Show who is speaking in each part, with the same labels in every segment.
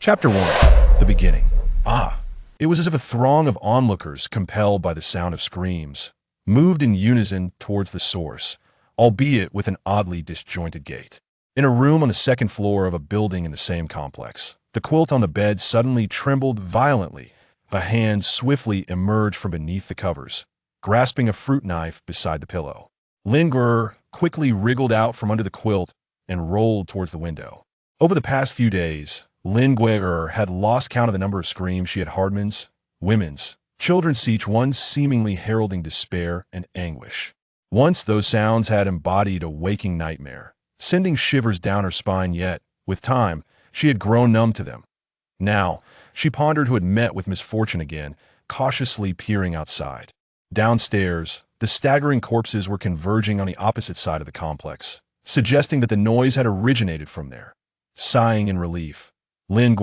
Speaker 1: Chapter 1. The Beginning. It was as if a throng of onlookers, compelled by the sound of screams, moved in unison towards the source, albeit with an oddly disjointed gait. In a room on the second floor of a building in the same complex, the quilt on the bed suddenly trembled violently. A hand swiftly emerged from beneath the covers, grasping a fruit knife beside the pillow. Lin quickly wriggled out from under the quilt and rolled towards the window. Over the past few days, Lin had lost count of the number of screams she had heard, men's, women's, children's, each one seemingly heralding despair and anguish. Once those sounds had embodied a waking nightmare, sending shivers down her spine, yet, with time, she had grown numb to them. Now, she pondered who had met with misfortune again, cautiously peering outside. Downstairs, the staggering corpses were converging on the opposite side of the complex, suggesting that the noise had originated from there. Sighing in relief, Lin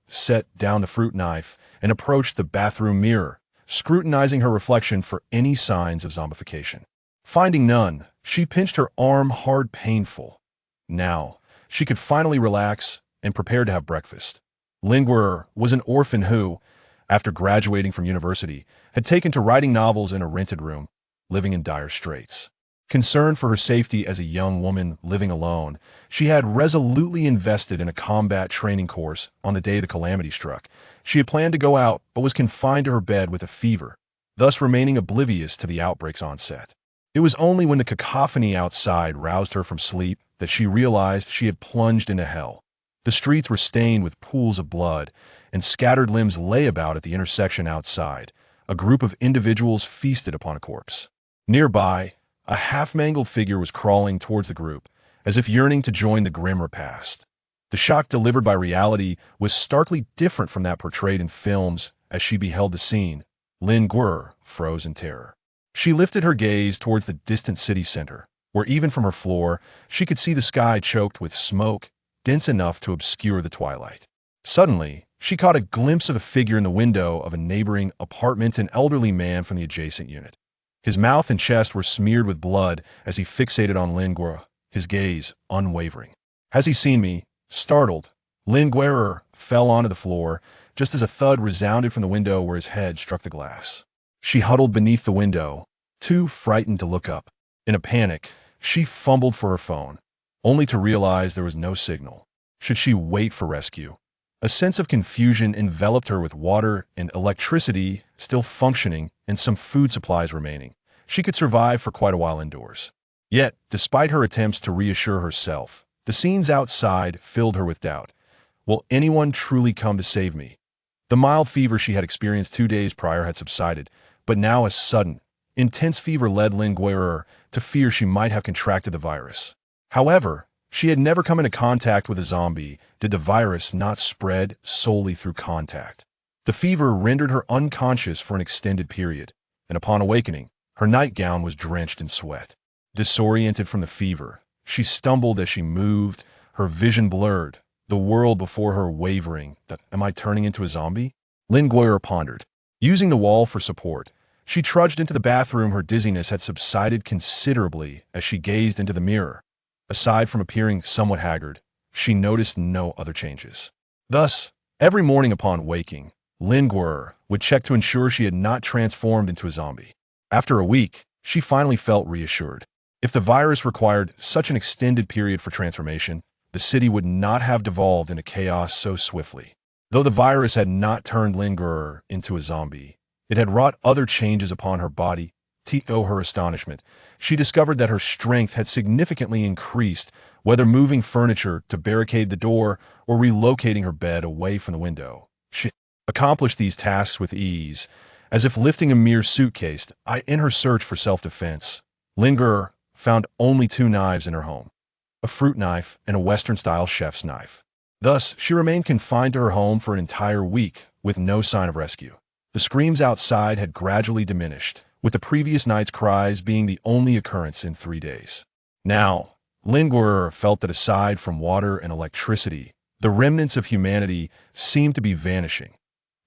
Speaker 1: set down the fruit knife and approached the bathroom mirror, scrutinizing her reflection for any signs of zombification. Finding none, she pinched her arm hard, painful. Now, she could finally relax and prepare to have breakfast. Lin was an orphan who, after graduating from university, had taken to writing novels in a rented room, living in dire straits. Concerned for her safety as a young woman living alone, she had resolutely invested in a combat training course on the day the calamity struck. She had planned to go out, but was confined to her bed with a fever, thus remaining oblivious to the outbreak's onset. It was only when the cacophony outside roused her from sleep that she realized she had plunged into hell. The streets were stained with pools of blood, and scattered limbs lay about at the intersection outside. A group of individuals feasted upon a corpse. Nearby, a half-mangled figure was crawling towards the group, as if yearning to join the grim repast. The shock delivered by reality was starkly different from that portrayed in films. As she beheld the scene, Lin froze in terror. She lifted her gaze towards the distant city center, where even from her floor, she could see the sky choked with smoke, dense enough to obscure the twilight. Suddenly, she caught a glimpse of a figure in the window of a neighboring apartment, an elderly man from the adjacent unit. His mouth and chest were smeared with blood as he fixated on Lin, his gaze unwavering. "Has he seen me?" Startled, Lin fell onto the floor just as a thud resounded from the window where his head struck the glass. She huddled beneath the window, too frightened to look up. In a panic, she fumbled for her phone, only to realize there was no signal. Should she wait for rescue? A sense of confusion enveloped her. With water and electricity still functioning and some food supplies remaining, she could survive for quite a while indoors. Yet, despite her attempts to reassure herself, the scenes outside filled her with doubt. Will anyone truly come to save me? The mild fever she had experienced 2 days prior had subsided, but now a sudden, intense fever led Lin to fear she might have contracted the virus. However, she had never come into contact with a zombie. Did the virus not spread solely through contact? The fever rendered her unconscious for an extended period, and upon awakening, her nightgown was drenched in sweat. Disoriented from the fever, she stumbled as she moved, her vision blurred, the world before her wavering. Am I turning into a zombie? Lin pondered. Using the wall for support, she trudged into the bathroom. Her dizziness had subsided considerably as she gazed into the mirror. Aside from appearing somewhat haggard, she noticed no other changes. Thus, every morning upon waking, Lin would check to ensure she had not transformed into a zombie. After a week, she finally felt reassured. If the virus required such an extended period for transformation, the city would not have devolved into chaos so swiftly. Though the virus had not turned Lin into a zombie, it had wrought other changes upon her body. To her astonishment, she discovered that her strength had significantly increased, whether moving furniture to barricade the door or relocating her bed away from the window. She accomplished these tasks with ease, as if lifting a mere suitcase. In her search for self-defense, Lin found only 2 knives in her home, a fruit knife and a Western-style chef's knife. Thus, she remained confined to her home for an entire week, with no sign of rescue. The screams outside had gradually diminished, with the previous night's cries being the only occurrence in 3 days. Now, Lin felt that aside from water and electricity, the remnants of humanity seemed to be vanishing.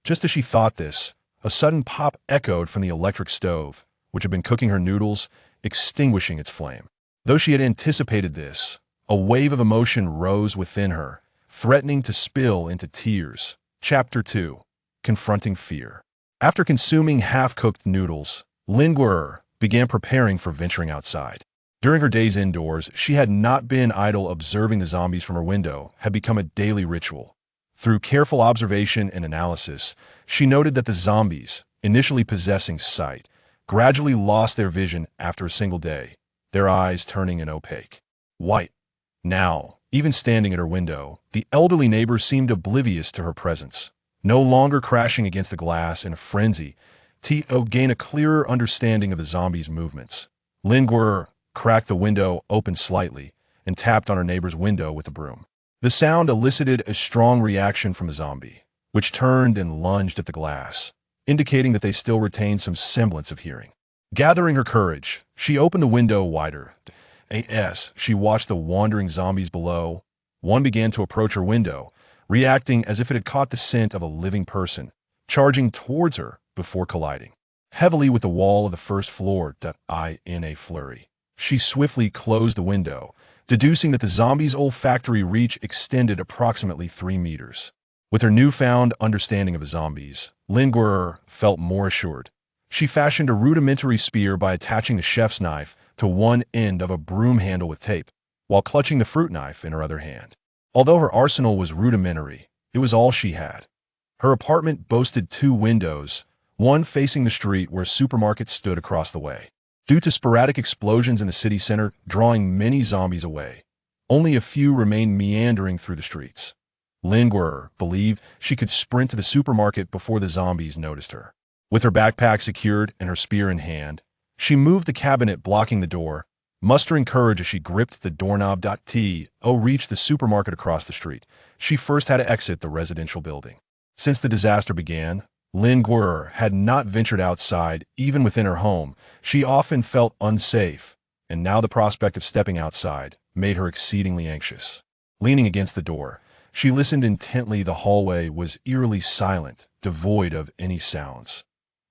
Speaker 1: Just as she thought this, a sudden pop echoed from the electric stove, which had been cooking her noodles, extinguishing its flame. Though she had anticipated this, a wave of emotion rose within her, threatening to spill into tears. Chapter 2. Confronting Fear. After consuming half-cooked noodles, Lin Guer began preparing for venturing outside. During her days indoors, she had not been idle. Observing the zombies from her window had become a daily ritual. Through careful observation and analysis, she noted that the zombies, initially possessing sight, gradually lost their vision after a single day, their eyes turning an opaque white. Now, even standing at her window, the elderly neighbor seemed oblivious to her presence, no longer crashing against the glass in a frenzy to gain a clearer understanding of the zombies' movements. Lin Guer cracked the window open slightly and tapped on her neighbor's window with a broom. The sound elicited a strong reaction from the zombie, which turned and lunged at the glass, indicating that they still retained some semblance of hearing. Gathering her courage, she opened the window wider. As she watched the wandering zombies below, one began to approach her window, reacting as if it had caught the scent of a living person, charging towards her before colliding heavily with the wall of the first floor. In a flurry, she swiftly closed the window, deducing that the zombie's olfactory reach extended approximately 3 meters. With her newfound understanding of the zombies, Lin Guer felt more assured. She fashioned a rudimentary spear by attaching the chef's knife to one end of a broom handle with tape, while clutching the fruit knife in her other hand. Although her arsenal was rudimentary, it was all she had. Her apartment boasted 2 windows, one facing the street where a supermarket stood across the way. Due to sporadic explosions in the city center drawing many zombies away, only a few remained meandering through the streets. Lin Guer believed she could sprint to the supermarket before the zombies noticed her. With her backpack secured and her spear in hand, she moved the cabinet blocking the door, mustering courage as she gripped the doorknob. Reached the supermarket across the street. She first had to exit the residential building. Since the disaster began, Lin Guer had not ventured outside. Even within her home, she often felt unsafe, and now the prospect of stepping outside made her exceedingly anxious. Leaning against the door, she listened intently. The hallway was eerily silent, devoid of any sounds.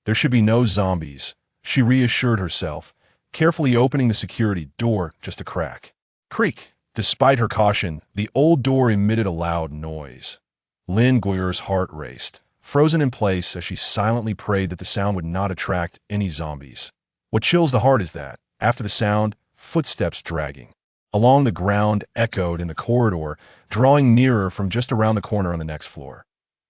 Speaker 1: There should be no zombies, she reassured herself, carefully opening the security door just a crack. Creak! Despite her caution, the old door emitted a loud noise. Lin Guer's heart raced, frozen in place as she silently prayed that the sound would not attract any zombies. What chills the heart is that, after the sound, footsteps dragging along the ground echoed in the corridor, drawing nearer from just around the corner on the next floor.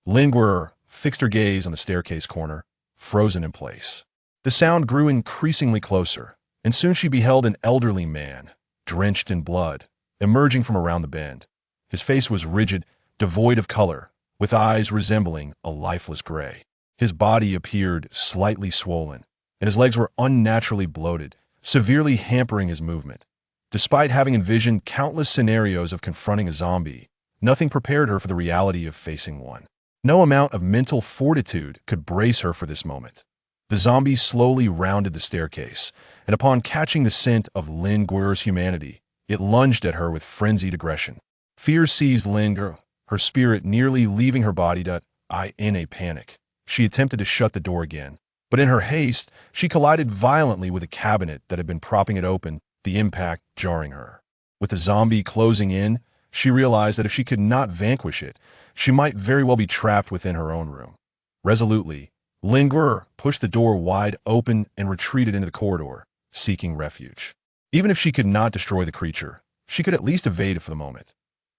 Speaker 1: Lin Guer fixed her gaze on the staircase corner, frozen in place. The sound grew increasingly closer, and soon she beheld an elderly man, drenched in blood, emerging from around the bend. His face was rigid, devoid of color, with eyes resembling a lifeless gray. His body appeared slightly swollen, and his legs were unnaturally bloated, severely hampering his movement. Despite having envisioned countless scenarios of confronting a zombie, nothing prepared her for the reality of facing one. No amount of mental fortitude could brace her for this moment. The zombie slowly rounded the staircase, and upon catching the scent of Lin Guer's humanity, it lunged at her with frenzied aggression. Fear seized Lin Guer, her spirit nearly leaving her body. In a panic, she attempted to shut the door again, but in her haste, she collided violently with a cabinet that had been propping it open, the impact jarring her. With the zombie closing in, she realized that if she could not vanquish it, she might very well be trapped within her own room. Resolutely, Lin Guer pushed the door wide open and retreated into the corridor, seeking refuge. Even if she could not destroy the creature, she could at least evade it for the moment.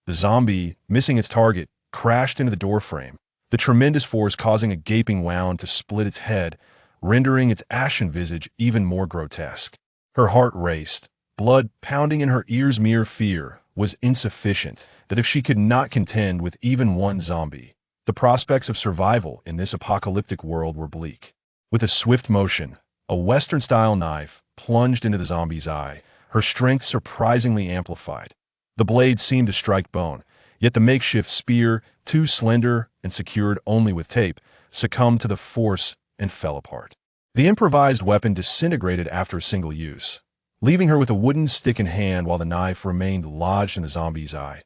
Speaker 1: The zombie, missing its target, crashed into the doorframe, the tremendous force causing a gaping wound to split its head, rendering its ashen visage even more grotesque. Her heart raced, blood pounding in her ears. Mere fear was insufficient that if she could not contend with even one zombie, the prospects of survival in this apocalyptic world were bleak. With a swift motion, a Western-style knife plunged into the zombie's eye, her strength surprisingly amplified. The blade seemed to strike bone, yet the makeshift spear, too slender and secured only with tape, succumbed to the force and fell apart. The improvised weapon disintegrated after a single use, leaving her with a wooden stick in hand while the knife remained lodged in the zombie's eye.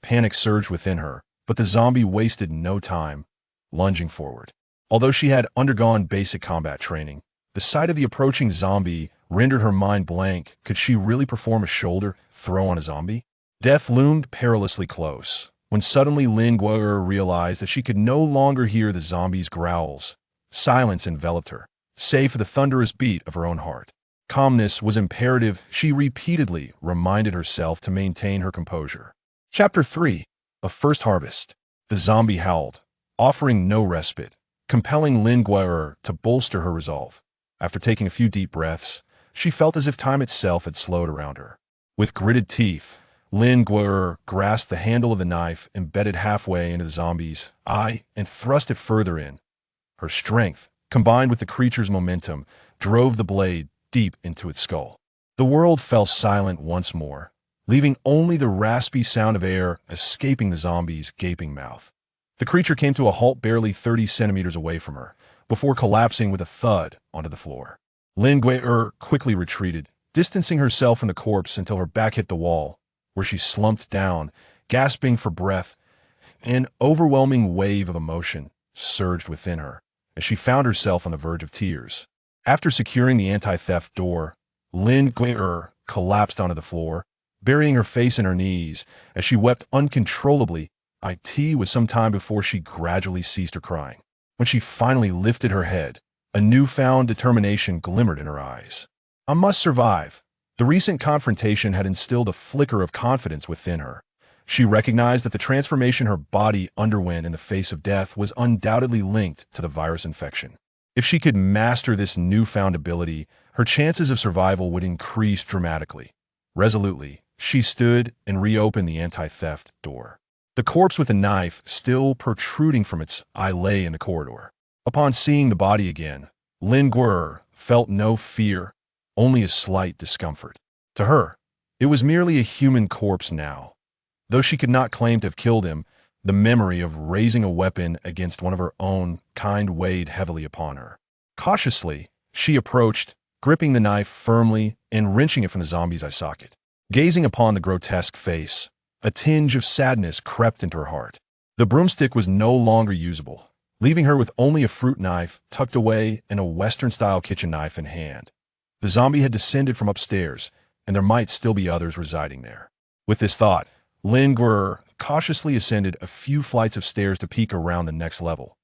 Speaker 1: Panic surged within her, but the zombie wasted no time, lunging forward. Although she had undergone basic combat training, the sight of the approaching zombie rendered her mind blank. Could she really perform a shoulder throw on a zombie? Death loomed perilously close, when suddenly Lin Guo'er realized that she could no longer hear the zombie's growls. Silence enveloped her, save for the thunderous beat of her own heart. Calmness was imperative. She repeatedly reminded herself to maintain her composure. Chapter 3. A First Harvest. The zombie howled, offering no respite, compelling Lin Guo'er to bolster her resolve. After taking a few deep breaths, she felt as if time itself had slowed around her. With gritted teeth, Lin Guo'er grasped the handle of the knife embedded halfway into the zombie's eye and thrust it further in. Her strength, combined with the creature's momentum, drove the blade deep into its skull. The world fell silent once more, leaving only the raspy sound of air escaping the zombie's gaping mouth. The creature came to a halt barely 30 centimeters away from her, before collapsing with a thud onto the floor. Lin Guo'er quickly retreated, distancing herself from the corpse until her back hit the wall, where she slumped down, gasping for breath. An overwhelming wave of emotion surged within her as she found herself on the verge of tears. After securing the anti-theft door, Lin Guo'er collapsed onto the floor, burying her face in her knees as she wept uncontrollably. It was some time before she gradually ceased her crying. When she finally lifted her head, a newfound determination glimmered in her eyes. I must survive. The recent confrontation had instilled a flicker of confidence within her. She recognized that the transformation her body underwent in the face of death was undoubtedly linked to the virus infection. If she could master this newfound ability, her chances of survival would increase dramatically. Resolutely, she stood and reopened the anti-theft door. The corpse with the knife still protruding from its eye lay in the corridor. Upon seeing the body again, Lin Guo'er felt no fear, only a slight discomfort. To her, it was merely a human corpse now. Though she could not claim to have killed him, the memory of raising a weapon against one of her own kind weighed heavily upon her. Cautiously, she approached, gripping the knife firmly and wrenching it from the zombie's eye socket. Gazing upon the grotesque face, a tinge of sadness crept into her heart. The broomstick was no longer usable, leaving her with only a fruit knife tucked away and a Western-style kitchen knife in hand. The zombie had descended from upstairs, and there might still be others residing there. With this thought, Lin Guo'er cautiously ascended a few flights of stairs to peek around the next level.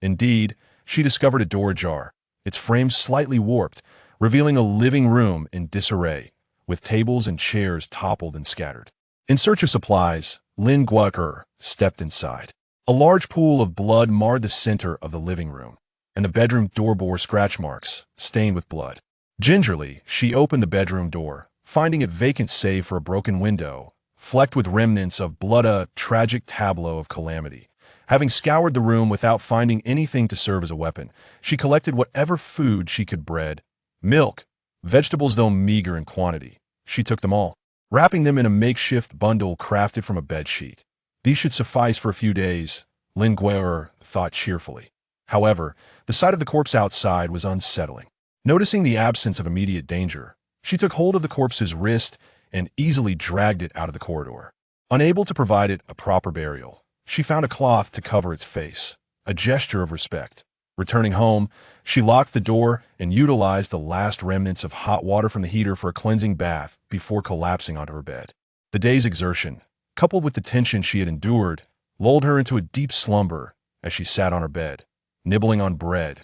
Speaker 1: Indeed, she discovered a door ajar, its frame slightly warped, revealing a living room in disarray, with tables and chairs toppled and scattered. In search of supplies, Lin Guo'er stepped inside. A large pool of blood marred the center of the living room, and the bedroom door bore scratch marks, stained with blood. Gingerly, she opened the bedroom door, finding it vacant save for a broken window, flecked with remnants of blood, a tragic tableau of calamity. Having scoured the room without finding anything to serve as a weapon, she collected whatever food she could: bread, milk, vegetables though meager in quantity. She took them all, wrapping them in a makeshift bundle crafted from a bedsheet. These should suffice for a few days, Lin Guo'er thought cheerfully. However, the sight of the corpse outside was unsettling. Noticing the absence of immediate danger, she took hold of the corpse's wrist and easily dragged it out of the corridor. Unable to provide it a proper burial, she found a cloth to cover its face, a gesture of respect. Returning home, she locked the door and utilized the last remnants of hot water from the heater for a cleansing bath before collapsing onto her bed. The day's exertion, coupled with the tension she had endured, lulled her into a deep slumber as she sat on her bed, nibbling on bread.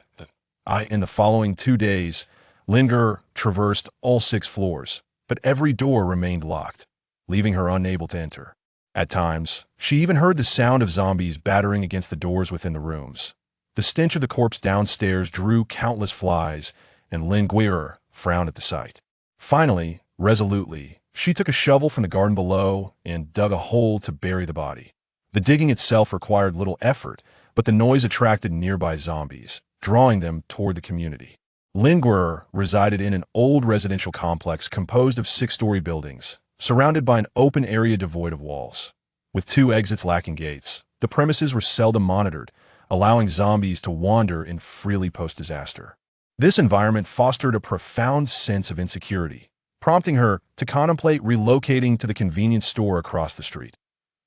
Speaker 1: In the following 2 days, Lin Guo'er traversed all 6 floors, but every door remained locked, leaving her unable to enter. At times, she even heard the sound of zombies battering against the doors within the rooms. The stench of the corpse downstairs drew countless flies, and Lin Guo'er frowned at the sight. Finally, resolutely, she took a shovel from the garden below and dug a hole to bury the body. The digging itself required little effort, but the noise attracted nearby zombies, drawing them toward the community. Lin Guo'er resided in an old residential complex composed of 6-story buildings, surrounded by an open area devoid of walls. With 2 exits lacking gates, the premises were seldom monitored, allowing zombies to wander in freely post-disaster. This environment fostered a profound sense of insecurity, prompting her to contemplate relocating to the convenience store across the street.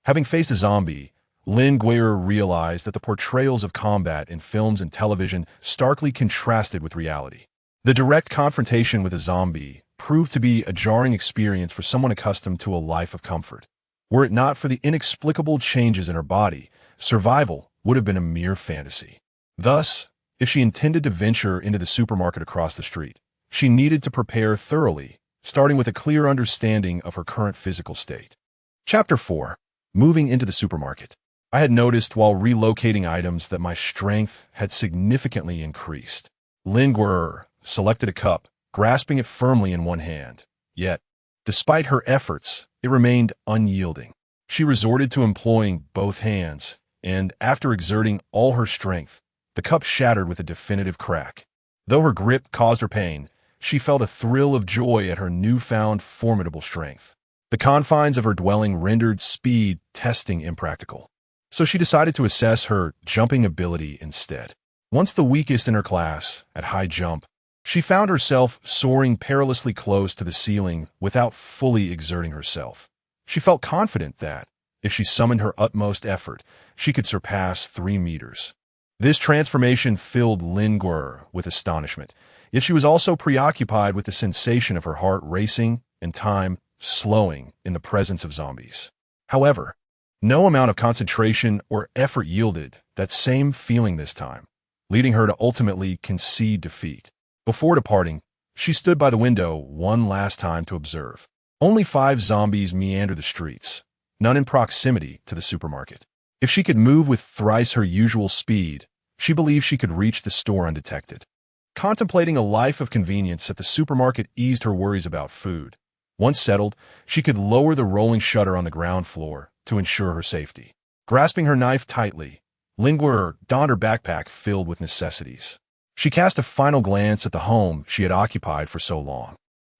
Speaker 1: Having faced a zombie, Lin Guo'er realized that the portrayals of combat in films and television starkly contrasted with reality. The direct confrontation with a zombie proved to be a jarring experience for someone accustomed to a life of comfort. Were it not for the inexplicable changes in her body, survival would have been a mere fantasy. Thus, if she intended to venture into the supermarket across the street, she needed to prepare thoroughly, starting with a clear understanding of her current physical state. Chapter 4. Moving into the supermarket. I had noticed while relocating items that my strength had significantly increased. Lingwerer selected a cup, grasping it firmly in one hand. Yet, despite her efforts, it remained unyielding. She resorted to employing both hands, and after exerting all her strength, the cup shattered with a definitive crack. Though her grip caused her pain, she felt a thrill of joy at her newfound formidable strength. The confines of her dwelling rendered speed testing impractical, so she decided to assess her jumping ability instead. Once the weakest in her class at high jump, she found herself soaring perilously close to the ceiling without fully exerting herself. She felt confident that, if she summoned her utmost effort, she could surpass 3 meters. This transformation filled Lingwerer with astonishment, yet she was also preoccupied with the sensation of her heart racing and time slowing in the presence of zombies. However, no amount of concentration or effort yielded that same feeling this time, leading her to ultimately concede defeat. Before departing, she stood by the window one last time to observe. Only 5 zombies meander the streets, none in proximity to the supermarket. If she could move with thrice her usual speed, she believed she could reach the store undetected. Contemplating a life of convenience at the supermarket eased her worries about food. Once settled, she could lower the rolling shutter on the ground floor to ensure her safety. Grasping her knife tightly, Lingwerer donned her backpack filled with necessities. She cast a final glance at the home she had occupied for so long,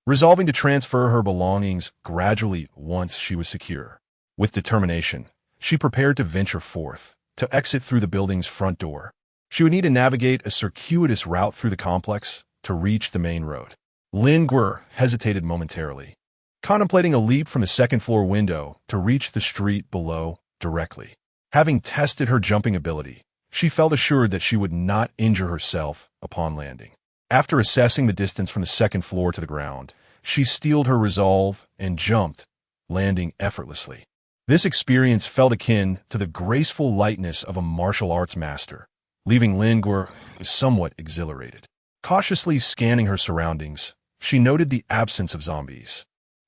Speaker 1: resolving to transfer her belongings gradually once she was secure. With determination, she prepared to venture forth, to exit through the building's front door. She would need to navigate a circuitous route through the complex to reach the main road. Lingwerer hesitated momentarily, contemplating a leap from the second-floor window to reach the street below directly. Having tested her jumping ability, she felt assured that she would not injure herself upon landing. After assessing the distance from the second floor to the ground, she steeled her resolve and jumped, landing effortlessly. This experience felt akin to the graceful lightness of a martial arts master, leaving Lingwerer somewhat exhilarated. Cautiously scanning her surroundings, she noted the absence of zombies.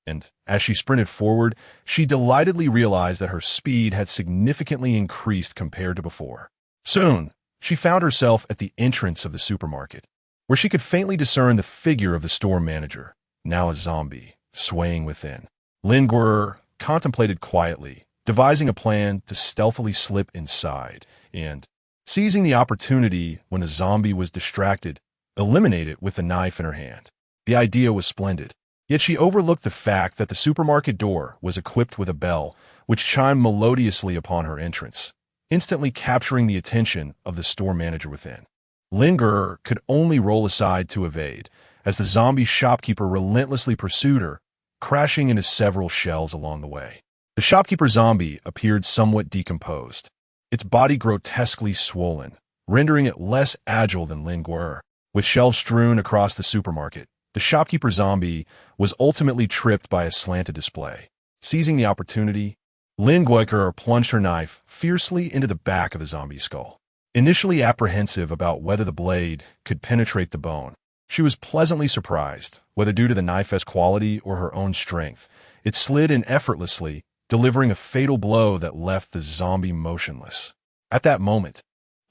Speaker 1: And as she sprinted forward, she delightedly realized that her speed had significantly increased compared to before. Soon, she found herself at the entrance of the supermarket, where she could faintly discern the figure of the store manager, now a zombie, swaying within. Lingwerer contemplated quietly, devising a plan to stealthily slip inside and, seizing the opportunity when the zombie was distracted, eliminate it with the knife in her hand. The idea was splendid, yet she overlooked the fact that the supermarket door was equipped with a bell which chimed melodiously upon her entrance, instantly capturing the attention of the store manager within. Lingwerer could only roll aside to evade, as the zombie shopkeeper relentlessly pursued her, crashing into several shelves along the way. The shopkeeper zombie appeared somewhat decomposed, its body grotesquely swollen, rendering it less agile than Lingwerer. With shelves strewn across the supermarket, the shopkeeper zombie was ultimately tripped by a slanted display. Seizing the opportunity, Lingwerer plunged her knife fiercely into the back of the zombie's skull. Initially apprehensive about whether the blade could penetrate the bone, she was pleasantly surprised, whether due to the knife's quality or her own strength. It slid in effortlessly, delivering a fatal blow that left the zombie motionless. At that moment,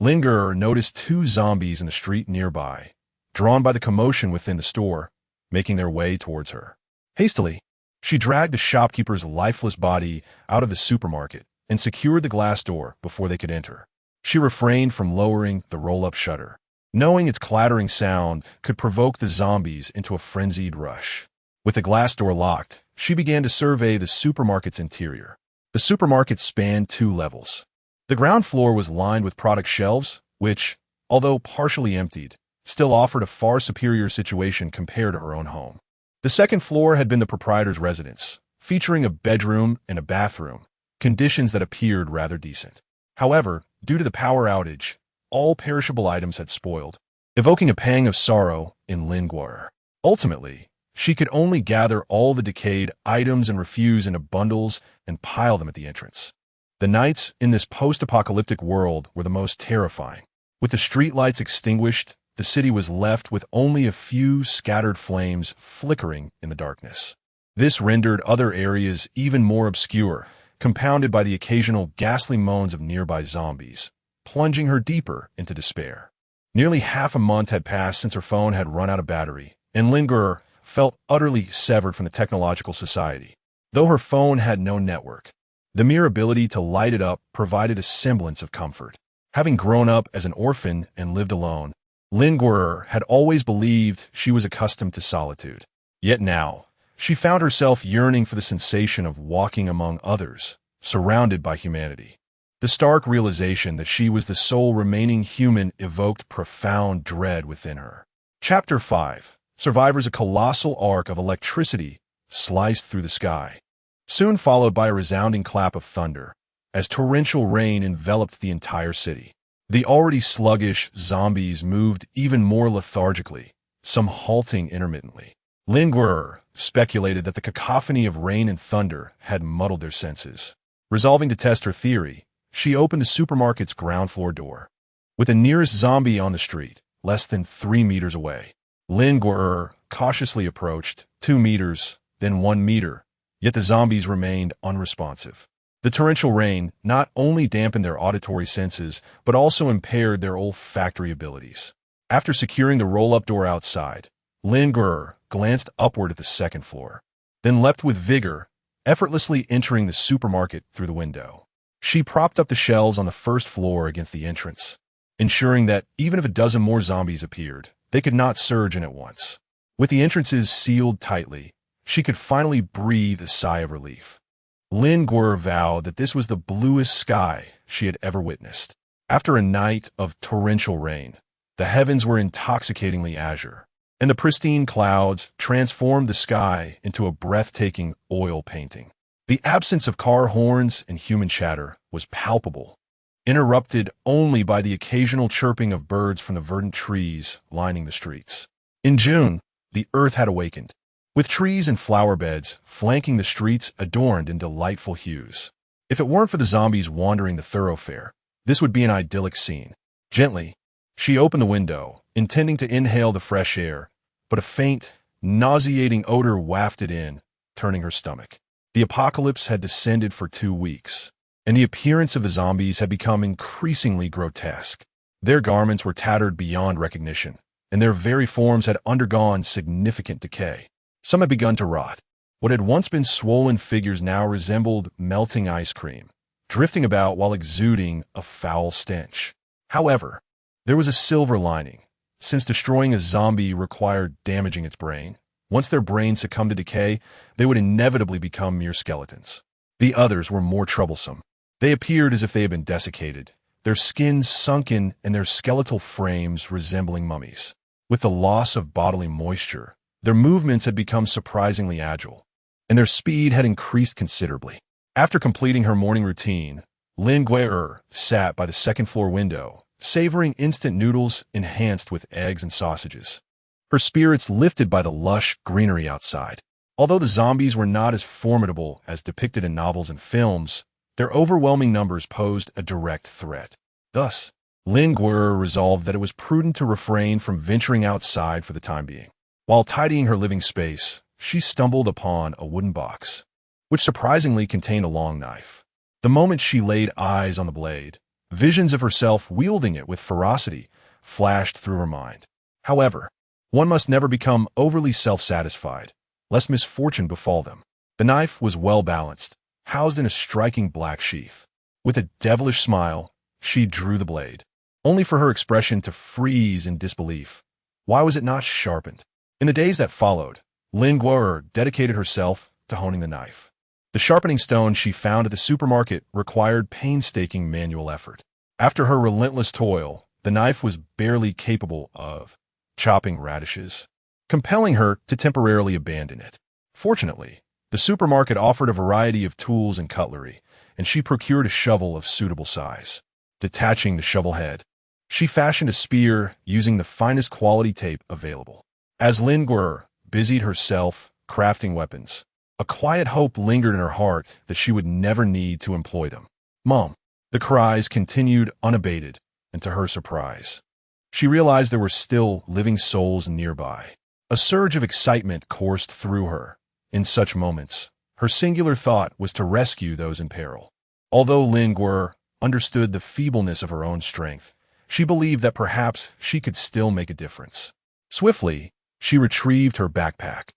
Speaker 1: Lingwerer noticed 2 zombies in the street nearby, drawn by the commotion within the store, making their way towards her. Hastily, she dragged the shopkeeper's lifeless body out of the supermarket and secured the glass door before they could enter. She refrained from lowering the roll-up shutter, knowing its clattering sound could provoke the zombies into a frenzied rush. With the glass door locked, she began to survey the supermarket's interior. The supermarket spanned 2 levels. The ground floor was lined with product shelves, which, although partially emptied, still offered a far superior situation compared to her own home. The second floor had been the proprietor's residence, featuring a bedroom and a bathroom, conditions that appeared rather decent. However, due to the power outage, all perishable items had spoiled, evoking a pang of sorrow in Lingwerer. Ultimately, She could only gather all the decayed items and refuse into bundles and pile them at the entrance. The nights in this post-apocalyptic world were the most terrifying. With the streetlights extinguished, the city was left with only a few scattered flames flickering in the darkness. This rendered other areas even more obscure, compounded by the occasional ghastly moans of nearby zombies, plunging her deeper into despair. Nearly half a month had passed since her phone had run out of battery, and Lingerer felt utterly severed from the technological society. Though her phone had no network, the mere ability to light it up provided a semblance of comfort. Having grown up as an orphan and lived alone, Lingerer had always believed she was accustomed to solitude. Yet now, she found herself yearning for the sensation of walking among others, surrounded by humanity. The stark realization that she was the sole remaining human evoked profound dread within her. Chapter 5 survivors a colossal arc of electricity sliced through the sky, soon followed by a resounding clap of thunder, as torrential rain enveloped the entire city. The already sluggish zombies moved even more lethargically, some halting intermittently. Lingerer speculated that the cacophony of rain and thunder had muddled their senses. Resolving to test her theory, she opened the supermarket's ground floor door. With the nearest zombie on the street, less than 3 meters away, Lingerer cautiously approached 2 meters, then 1 meter, yet the zombies remained unresponsive. The torrential rain not only dampened their auditory senses, but also impaired their olfactory abilities. After securing the roll-up door outside, Lingerer glanced upward at the second floor, then leapt with vigor, effortlessly entering the supermarket through the window. She propped up the shelves on the first floor against the entrance, ensuring that even if a dozen more zombies appeared, they could not surge in at once. With the entrances sealed tightly, she could finally breathe a sigh of relief. Lingerer vowed that this was the bluest sky she had ever witnessed. After a night of torrential rain, the heavens were intoxicatingly azure, and the pristine clouds transformed the sky into a breathtaking oil painting. The absence of car horns and human chatter was palpable, interrupted only by the occasional chirping of birds from the verdant trees lining the streets. In June, the earth had awakened, with trees and flower beds flanking the streets adorned in delightful hues. If it weren't for the zombies wandering the thoroughfare, this would be an idyllic scene. Gently, she opened the window, intending to inhale the fresh air, but a faint, nauseating odor wafted in, turning her stomach. The apocalypse had descended for 2 weeks, and the appearance of the zombies had become increasingly grotesque. Their garments were tattered beyond recognition, and their very forms had undergone significant decay. Some had begun to rot. What had once been swollen figures now resembled melting ice cream, drifting about while exuding a foul stench. However, there was a silver lining. Since destroying a zombie required damaging its brain, once their brain succumbed to decay, they would inevitably become mere skeletons. The others were more troublesome. They appeared as if they had been desiccated, their skins sunken and their skeletal frames resembling mummies. With the loss of bodily moisture, their movements had become surprisingly agile, and their speed had increased considerably. After completing her morning routine, Lingerer sat by the second-floor window, savoring instant noodles enhanced with eggs and sausages. Her spirits lifted by the lush greenery outside. Although the zombies were not as formidable as depicted in novels and films, their overwhelming numbers posed a direct threat. Thus, Lingerer resolved that it was prudent to refrain from venturing outside for the time being. While tidying her living space, she stumbled upon a wooden box, which surprisingly contained a long knife. The moment she laid eyes on the blade, visions of herself wielding it with ferocity flashed through her mind. However, one must never become overly self-satisfied, lest misfortune befall them. The knife was well-balanced, housed in a striking black sheath. With a devilish smile, she drew the blade, only for her expression to freeze in disbelief. Why was it not sharpened? In the days that followed, Lingerer dedicated herself to honing the knife. The sharpening stone she found at the supermarket required painstaking manual effort. After her relentless toil, the knife was barely capable of chopping radishes, compelling her to temporarily abandon it. Fortunately, the supermarket offered a variety of tools and cutlery, and she procured a shovel of suitable size. Detaching the shovel head, she fashioned a spear using the finest quality tape available. As Lingerer busied herself crafting weapons. A quiet hope lingered in her heart that she would never need to employ them. "Mom!" The cries continued unabated, and to her surprise, she realized there were still living souls nearby. A surge of excitement coursed through her. In such moments, her singular thought was to rescue those in peril. Although Lin Guer understood the feebleness of her own strength, she believed that perhaps she could still make a difference. Swiftly, she retrieved her backpack,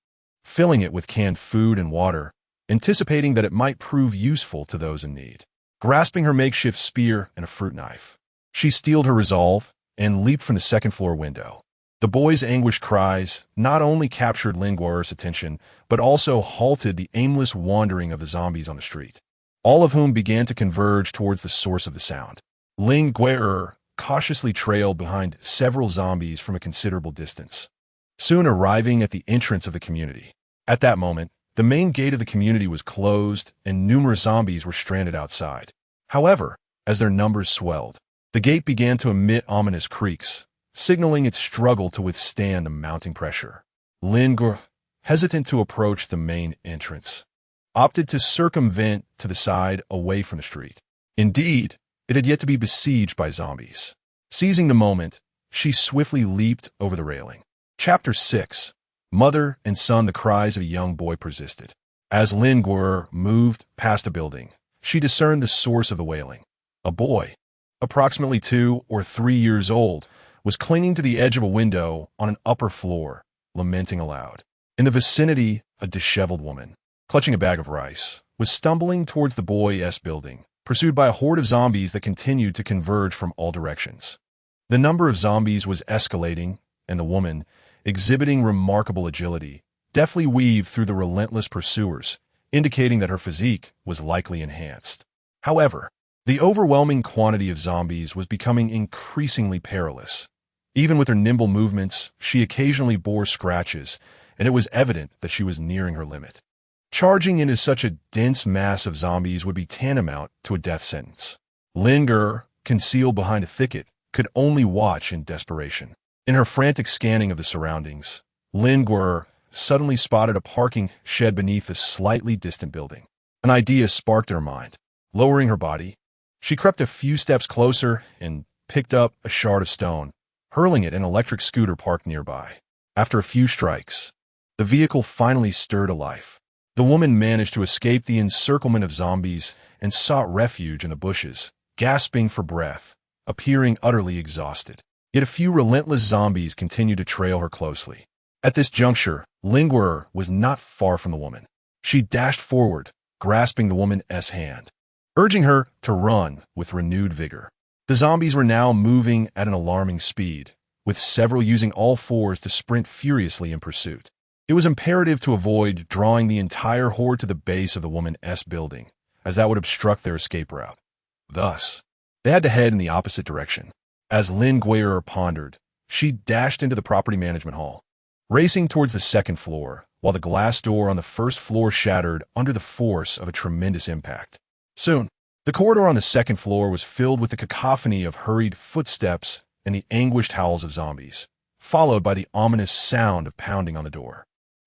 Speaker 1: filling it with canned food and water, anticipating that it might prove useful to those in need. Grasping her makeshift spear and a fruit knife, she steeled her resolve and leaped from the second-floor window. The boy's anguished cries not only captured Lin Guer's attention, but also halted the aimless wandering of the zombies on the street, all of whom began to converge towards the source of the sound. Lin Guer cautiously trailed behind several zombies from a considerable distance, soon arriving at the entrance of the community. At that moment, the main gate of the community was closed and numerous zombies were stranded outside. However, as their numbers swelled, the gate began to emit ominous creaks, signaling its struggle to withstand the mounting pressure. Lin Guer, hesitant to approach the main entrance, opted to circumvent to the side away from the street. Indeed, it had yet to be besieged by zombies. Seizing the moment, she swiftly leaped over the railing. Chapter 6. Mother and son. The cries of a young boy persisted. As Lin Guer moved past a building, she discerned the source of the wailing. A boy, approximately 2 or 3 years old, was clinging to the edge of a window on an upper floor, lamenting aloud. In the vicinity, a disheveled woman, clutching a bag of rice, was stumbling towards the boy's building, pursued by a horde of zombies that continued to converge from all directions. The number of zombies was escalating, and the woman, exhibiting remarkable agility, deftly weaved through the relentless pursuers, indicating that her physique was likely enhanced. However, the overwhelming quantity of zombies was becoming increasingly perilous. Even with her nimble movements, she occasionally bore scratches, and it was evident that she was nearing her limit. Charging into such a dense mass of zombies would be tantamount to a death sentence. Lin Guer, concealed behind a thicket, could only watch in desperation. In her frantic scanning of the surroundings, Lin Guer suddenly spotted a parking shed beneath a slightly distant building. An idea sparked in her mind. Lowering her body, she crept a few steps closer and picked up a shard of stone, hurling it at an electric scooter parked nearby. After a few strikes, the vehicle finally stirred to life. The woman managed to escape the encirclement of zombies and sought refuge in the bushes, gasping for breath, appearing utterly exhausted. Yet a few relentless zombies continued to trail her closely. At this juncture, Lin Guer was not far from the woman. She dashed forward, grasping the woman's hand, urging her to run with renewed vigor. The zombies were now moving at an alarming speed, with several using all fours to sprint furiously in pursuit. It was imperative to avoid drawing the entire horde to the base of the woman's building, as that would obstruct their escape route. Thus, they had to head in the opposite direction. As Lin Guer pondered, she dashed into the property management hall, racing towards the second floor, while the glass door on the first floor shattered under the force of a tremendous impact. Soon, the corridor on the second floor was filled with the cacophony of hurried footsteps and the anguished howls of zombies, followed by the ominous sound of pounding on the door.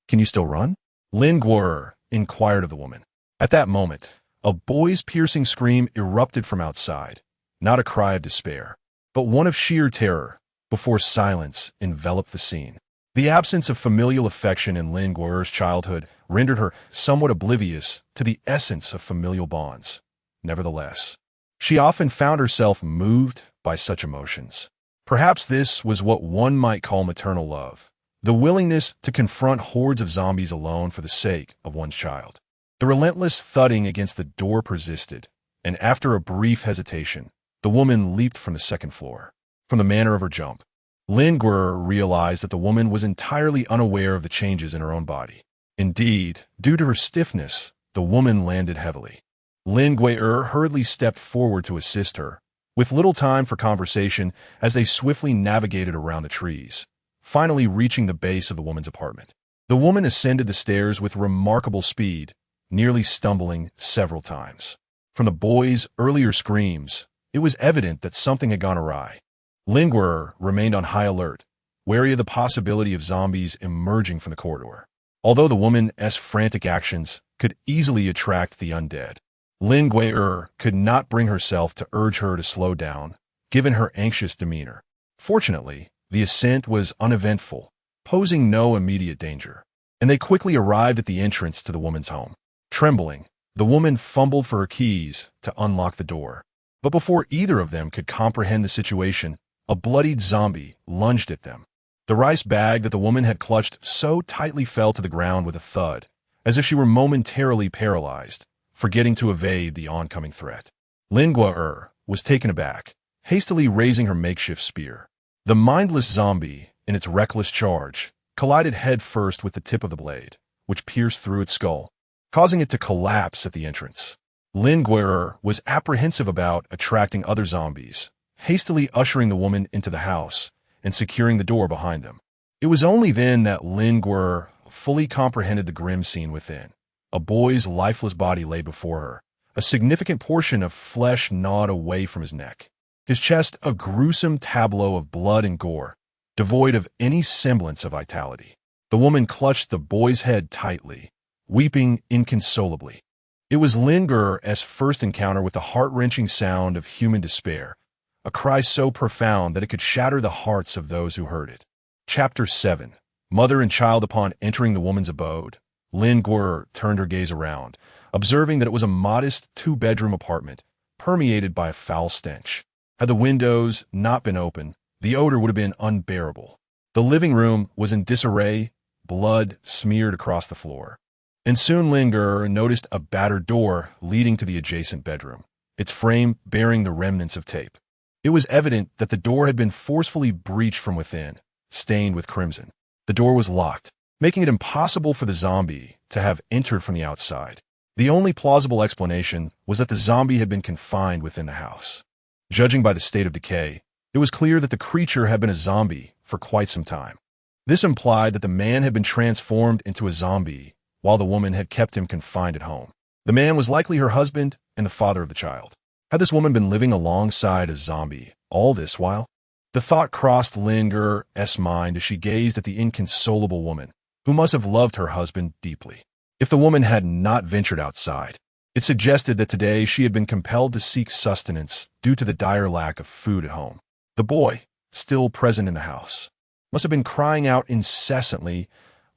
Speaker 1: "Can you still run?" Lin Guer inquired of the woman. At that moment, a boy's piercing scream erupted from outside, not a cry of despair, but one of sheer terror, before silence enveloped the scene. The absence of familial affection in Lin Guer's childhood rendered her somewhat oblivious to the essence of familial bonds. Nevertheless, she often found herself moved by such emotions. Perhaps this was what one might call maternal love, the willingness to confront hordes of zombies alone for the sake of one's child. The relentless thudding against the door persisted, and after a brief hesitation, the woman leaped from the second floor. From the manner of her jump, Lin Guer realized that the woman was entirely unaware of the changes in her own body. Indeed, due to her stiffness, the woman landed heavily. Lin Guer hurriedly stepped forward to assist her, with little time for conversation as they swiftly navigated around the trees, finally reaching the base of the woman's apartment. The woman ascended the stairs with remarkable speed, nearly stumbling several times. From the boy's earlier screams, it was evident that something had gone awry. Lin Guer remained on high alert, wary of the possibility of zombies emerging from the corridor. Although the woman's frantic actions could easily attract the undead, Lin Gui'er could not bring herself to urge her to slow down, given her anxious demeanor. Fortunately, the ascent was uneventful, posing no immediate danger, and they quickly arrived at the entrance to the woman's home. Trembling, the woman fumbled for her keys to unlock the door. But before either of them could comprehend the situation, a bloodied zombie lunged at them. The rice bag that the woman had clutched so tightly fell to the ground with a thud, as if she were momentarily paralyzed, forgetting to evade the oncoming threat. Lin Gui'er was taken aback, hastily raising her makeshift spear. The mindless zombie, in its reckless charge, collided headfirst with the tip of the blade, which pierced through its skull, causing it to collapse at the entrance. Lin Gui'er was apprehensive about attracting other zombies, hastily ushering the woman into the house and securing the door behind them. It was only then that Lin Gui'er fully comprehended the grim scene within. A boy's lifeless body lay before her, a significant portion of flesh gnawed away from his neck. His chest a gruesome tableau of blood and gore, devoid of any semblance of vitality. The woman clutched the boy's head tightly, weeping inconsolably. It was Lin Gui'er's first encounter with the heart-wrenching sound of human despair, a cry so profound that it could shatter the hearts of those who heard it. Chapter 7. Mother and child. Upon entering the woman's abode, Lin Gui'er turned her gaze around, observing that it was a modest two-bedroom apartment, permeated by a foul stench. Had the windows not been open, the odor would have been unbearable. The living room was in disarray, blood smeared across the floor. And soon Lin Gui'er noticed a battered door leading to the adjacent bedroom, its frame bearing the remnants of tape. It was evident that the door had been forcefully breached from within, stained with crimson. The door was locked, making it impossible for the zombie to have entered from the outside. The only plausible explanation was that the zombie had been confined within the house. Judging by the state of decay, it was clear that the creature had been a zombie for quite some time. This implied that the man had been transformed into a zombie while the woman had kept him confined at home. The man was likely her husband and the father of the child. Had this woman been living alongside a zombie all this while? The thought crossed Lin Gui'er's mind as she gazed at the inconsolable woman, who must have loved her husband deeply. If the woman had not ventured outside, it suggested that today she had been compelled to seek sustenance due to the dire lack of food at home. The boy, still present in the house, must have been crying out incessantly,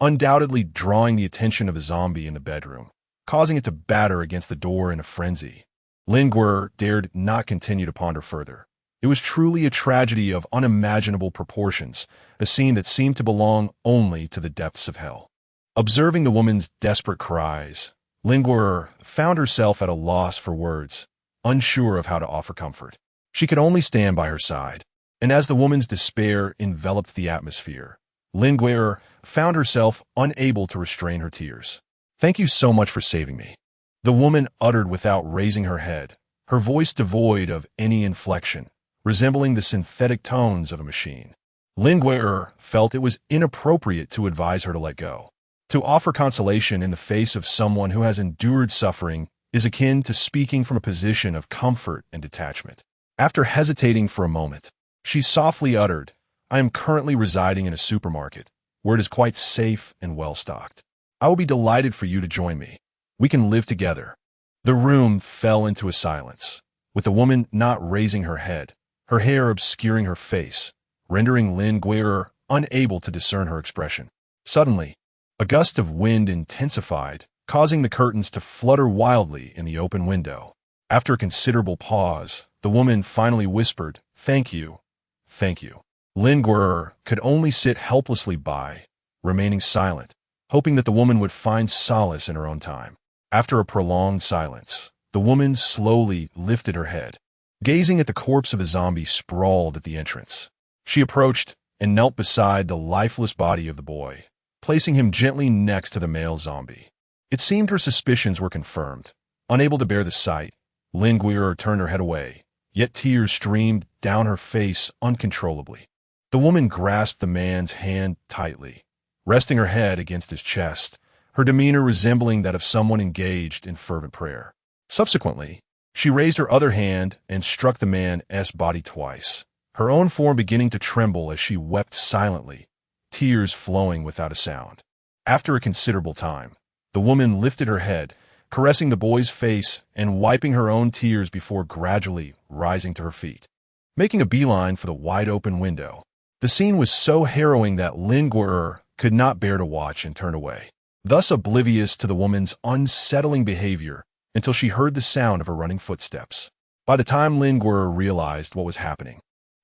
Speaker 1: undoubtedly drawing the attention of the zombie in the bedroom, causing it to batter against the door in a frenzy. Lin Gui'er dared not continue to ponder further. It was truly a tragedy of unimaginable proportions, a scene that seemed to belong only to the depths of hell. Observing the woman's desperate cries, Lin Gui'er found herself at a loss for words, unsure of how to offer comfort. She could only stand by her side, and as the woman's despair enveloped the atmosphere, Lin Gui'er found herself unable to restrain her tears. "Thank you so much for saving me," the woman uttered without raising her head, her voice devoid of any inflection, resembling the synthetic tones of a machine. Lin Gui'er felt it was inappropriate to advise her to let go. To offer consolation in the face of someone who has endured suffering is akin to speaking from a position of comfort and detachment. After hesitating for a moment, she softly uttered, "I am currently residing in a supermarket, where it is quite safe and well-stocked. I will be delighted for you to join me. We can live together." The room fell into a silence, with the woman not raising her head, her hair obscuring her face, rendering Lin Gui'er unable to discern her expression. Suddenly, a gust of wind intensified, causing the curtains to flutter wildly in the open window. After a considerable pause, the woman finally whispered, "Thank you, thank you." Lin Gui'er could only sit helplessly by, remaining silent, hoping that the woman would find solace in her own time. After a prolonged silence, the woman slowly lifted her head, gazing at the corpse of a zombie sprawled at the entrance. She approached and knelt beside the lifeless body of the boy, placing him gently next to the male zombie. It seemed her suspicions were confirmed. Unable to bear the sight, Lin Gui'er turned her head away, yet tears streamed down her face uncontrollably. The woman grasped the man's hand tightly, resting her head against his chest, her demeanor resembling that of someone engaged in fervent prayer. Subsequently, she raised her other hand and struck the man's body twice, her own form beginning to tremble as she wept silently, tears flowing without a sound. After a considerable time, the woman lifted her head, caressing the boy's face and wiping her own tears before gradually rising to her feet, making a beeline for the wide-open window. The scene was so harrowing that Lin Guo'er could not bear to watch and turned away, thus oblivious to the woman's unsettling behavior until she heard the sound of her running footsteps. By the time Lin Guo'er realized what was happening,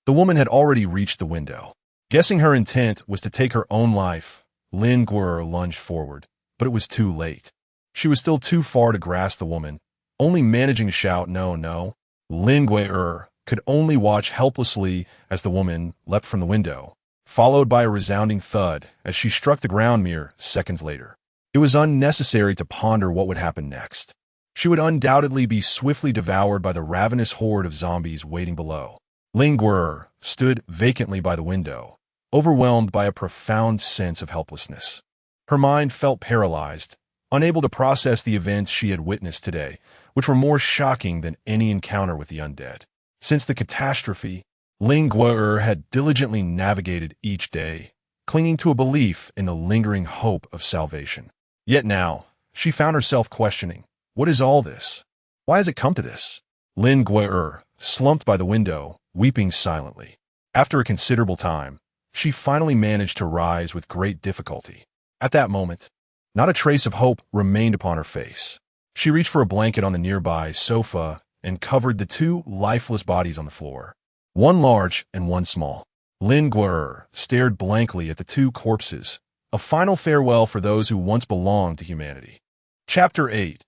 Speaker 1: the woman had already reached the window. Guessing her intent was to take her own life, Lin Guo'er lunged forward, but it was too late. She was still too far to grasp the woman, only managing to shout, "No, no." Lin Guo'er could only watch helplessly as the woman leapt from the window, followed by a resounding thud as she struck the ground mere seconds later. It was unnecessary to ponder what would happen next. She would undoubtedly be swiftly devoured by the ravenous horde of zombies waiting below. Lin Guo'er stood vacantly by the window, overwhelmed by a profound sense of helplessness. Her mind felt paralyzed, unable to process the events she had witnessed today, which were more shocking than any encounter with the undead. Since the catastrophe, Lin Guo'er had diligently navigated each day, clinging to a belief in the lingering hope of salvation. Yet now, she found herself questioning, what is all this? Why has it come to this? Lin Guo'er slumped by the window, weeping silently. After a considerable time, she finally managed to rise with great difficulty. At that moment, not a trace of hope remained upon her face. She reached for a blanket on the nearby sofa and covered the two lifeless bodies on the floor, one large and one small. Lin Guo'er stared blankly at the two corpses, a final farewell for those who once belonged to humanity. Chapter 8.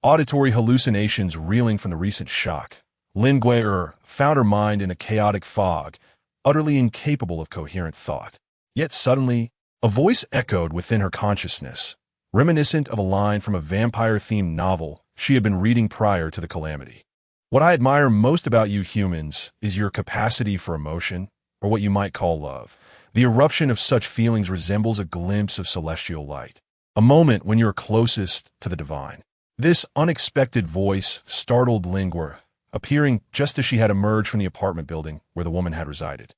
Speaker 1: Auditory hallucinations reeling from the recent shock. Lin Guo'er found her mind in a chaotic fog, utterly incapable of coherent thought. Yet suddenly, a voice echoed within her consciousness, reminiscent of a line from a vampire-themed novel she had been reading prior to the calamity. What I admire most about you humans is your capacity for emotion, or what you might call love. The eruption of such feelings resembles a glimpse of celestial light, a moment when you are closest to the divine. This unexpected voice startled Lin Guo'er, appearing just as she had emerged from the apartment building where the woman had resided.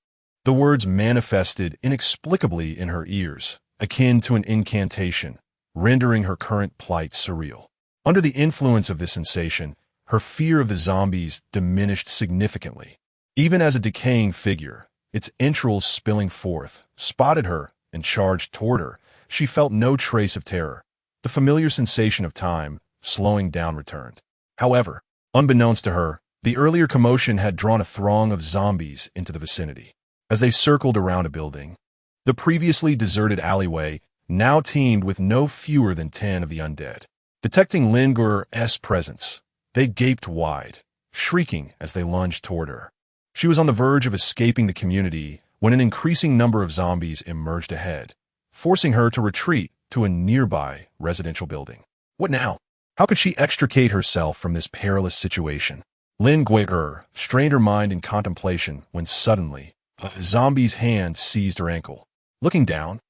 Speaker 1: The words manifested inexplicably in her ears, akin to an incantation, rendering her current plight surreal. Under the influence of this sensation, her fear of the zombies diminished significantly. Even as a decaying figure, its entrails spilling forth, spotted her and charged toward her, she felt no trace of terror. The familiar sensation of time slowing down returned. However, unbeknownst to her, the earlier commotion had drawn a throng of zombies into the vicinity. As they circled around a building, the previously deserted alleyway now teemed with no fewer than 10 of the undead. Detecting Lin Guo'er's presence, they gaped wide, shrieking as they lunged toward her. She was on the verge of escaping the community when an increasing number of zombies emerged ahead, forcing her to retreat to a nearby residential building. What now? How could she extricate herself from this perilous situation? Lin Guo'er strained her mind in contemplation when suddenly, a zombie's hand seized her ankle. Looking down,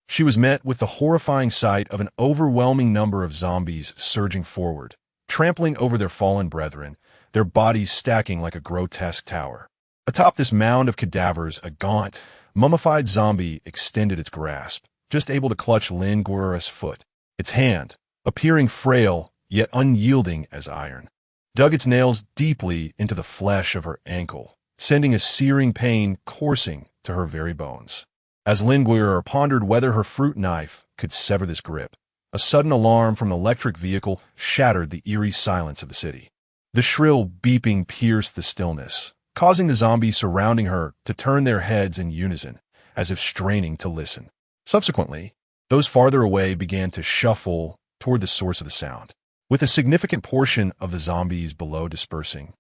Speaker 1: she was met with the horrifying sight of an overwhelming number of zombies surging forward, trampling over their fallen brethren, their bodies stacking like a grotesque tower. Atop this mound of cadavers, a gaunt, mummified zombie extended its grasp, just able to clutch Lin Guo'er's foot. Its hand, appearing frail yet unyielding as iron, dug its nails deeply into the flesh of her ankle, sending a searing pain coursing to her very bones. As Lin Guo'er pondered whether her fruit knife could sever this grip, a sudden alarm from an electric vehicle shattered the eerie silence of the city. The shrill beeping pierced the stillness, causing the zombies surrounding her to turn their heads in unison, as if straining to listen. Subsequently, those farther away began to shuffle toward the source of the sound, with a significant portion of the zombies below dispersing.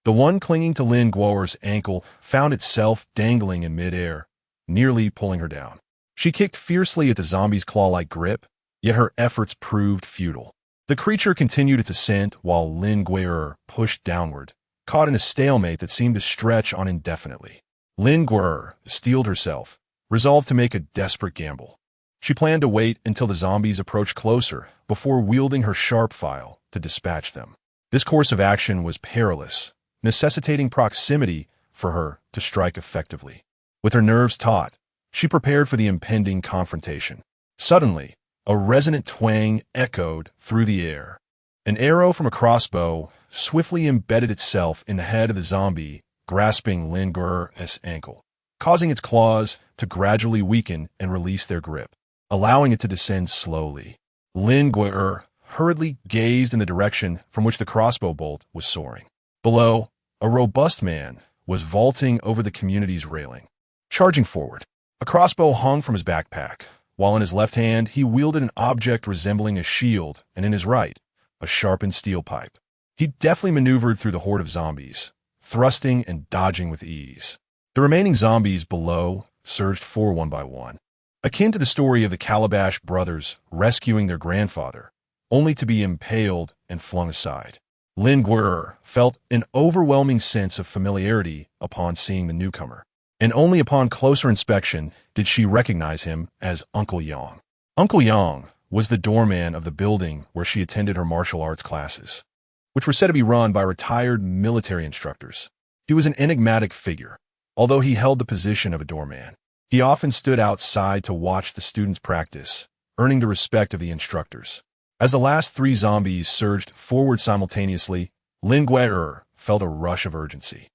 Speaker 1: The one clinging to Lin Guo'er's ankle found itself dangling in midair, nearly pulling her down. She kicked fiercely at the zombie's claw-like grip, yet her efforts proved futile. The creature continued its ascent while Lin Guo'er pushed downward, caught in a stalemate that seemed to stretch on indefinitely. Lin Guo'er steeled herself, resolved to make a desperate gamble. She planned to wait until the zombies approached closer before wielding her sharp file to dispatch them. This course of action was perilous, necessitating proximity for her to strike effectively. With her nerves taut, she prepared for the impending confrontation. Suddenly, a resonant twang echoed through the air. An arrow from a crossbow swiftly embedded itself in the head of the zombie, grasping Lin Guer's ankle, causing its claws to gradually weaken and release their grip, allowing it to descend slowly. Lin Guer hurriedly gazed in the direction from which the crossbow bolt was soaring. Below, a robust man was vaulting over the community's railing. Charging forward, a crossbow hung from his backpack, while in his left hand he wielded an object resembling a shield, and in his right, a sharpened steel pipe. He deftly maneuvered through the horde of zombies, thrusting and dodging with ease. The remaining zombies below surged forward one by one, akin to the story of the Calabash brothers rescuing their grandfather, only to be impaled and flung aside. Lin Guer felt an overwhelming sense of familiarity upon seeing the newcomer, and only upon closer inspection did she recognize him as Uncle Yang. Uncle Yang was the doorman of the building where she attended her martial arts classes, which were said to be run by retired military instructors. He was an enigmatic figure. Although he held the position of a doorman, he often stood outside to watch the students practice, earning the respect of the instructors. As the last three zombies surged forward simultaneously, Lin Guer felt a rush of urgency.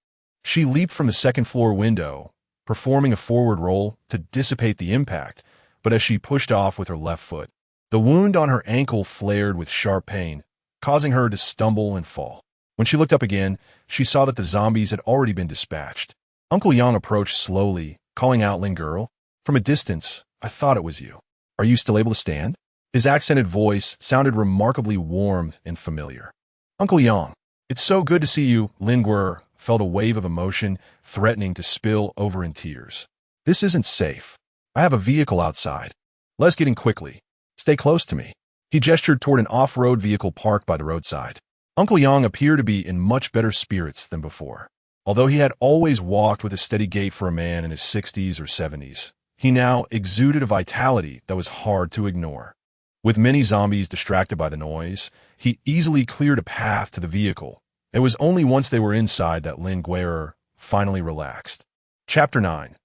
Speaker 1: She leaped from the second-floor window, performing a forward roll to dissipate the impact, but as she pushed off with her left foot, the wound on her ankle flared with sharp pain, causing her to stumble and fall. When she looked up again, she saw that the zombies had already been dispatched. Uncle Yang approached slowly, calling out Lin Guer. From a distance, I thought it was you. Are you still able to stand? His accented voice sounded remarkably warm and familiar. Uncle Yang, it's so good to see you. Lin Guer felt a wave of emotion threatening to spill over in tears. This isn't safe. I have a vehicle outside. Let's get in quickly. Stay close to me. He gestured toward an off-road vehicle parked by the roadside. Uncle Yang appeared to be in much better spirits than before. Although he had always walked with a steady gait for a man in his 60s or 70s, he now exuded a vitality that was hard to ignore. With many zombies distracted by the noise, he easily cleared a path to the vehicle. It was only once they were inside that Lin Guer finally relaxed. Chapter 9.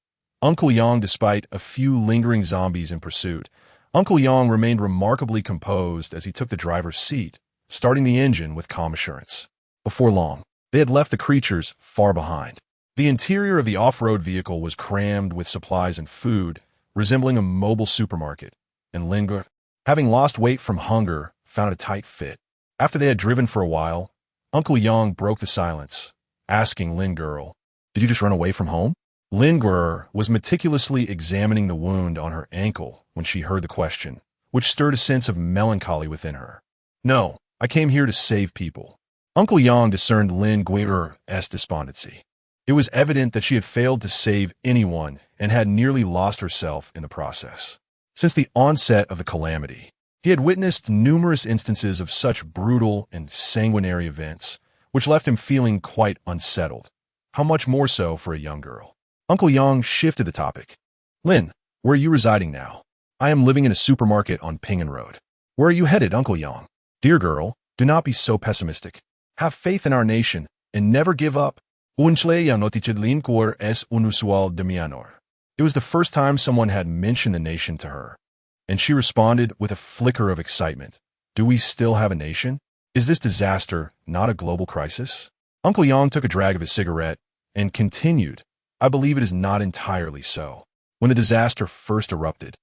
Speaker 1: Uncle Yang. Despite a few lingering zombies in pursuit, Uncle Yang remained remarkably composed as he took the driver's seat, starting the engine with calm assurance. Before long, they had left the creatures far behind. The interior of the off-road vehicle was crammed with supplies and food, resembling a mobile supermarket, and Lin Guer, having lost weight from hunger, found a tight fit. After they had driven for a while, Uncle Yang broke the silence, asking Lin Guer, "Did you just run away from home?" Lin Guer was meticulously examining the wound on her ankle when she heard the question, which stirred a sense of melancholy within her. "No, I came here to save people." Uncle Yang discerned Lin Guer's despondency. It was evident that she had failed to save anyone and had nearly lost herself in the process. Since the onset of the calamity, he had witnessed numerous instances of such brutal and sanguinary events, which left him feeling quite unsettled. How much more so for a young girl? Uncle Yang shifted the topic. "Lin, where are you residing now?" "I am living in a supermarket on Pingan Road." "Where are you headed, Uncle Yang?" "Dear girl, do not be so pessimistic. Have faith in our nation, and never give up." Unchleya notichidlin quor es unusual demianor. It was the first time someone had mentioned the nation to her, and she responded with a flicker of excitement. "Do we still have a nation? Is this disaster not a global crisis?" Uncle Yang took a drag of his cigarette and continued, "I believe it is not entirely so. When the disaster first erupted,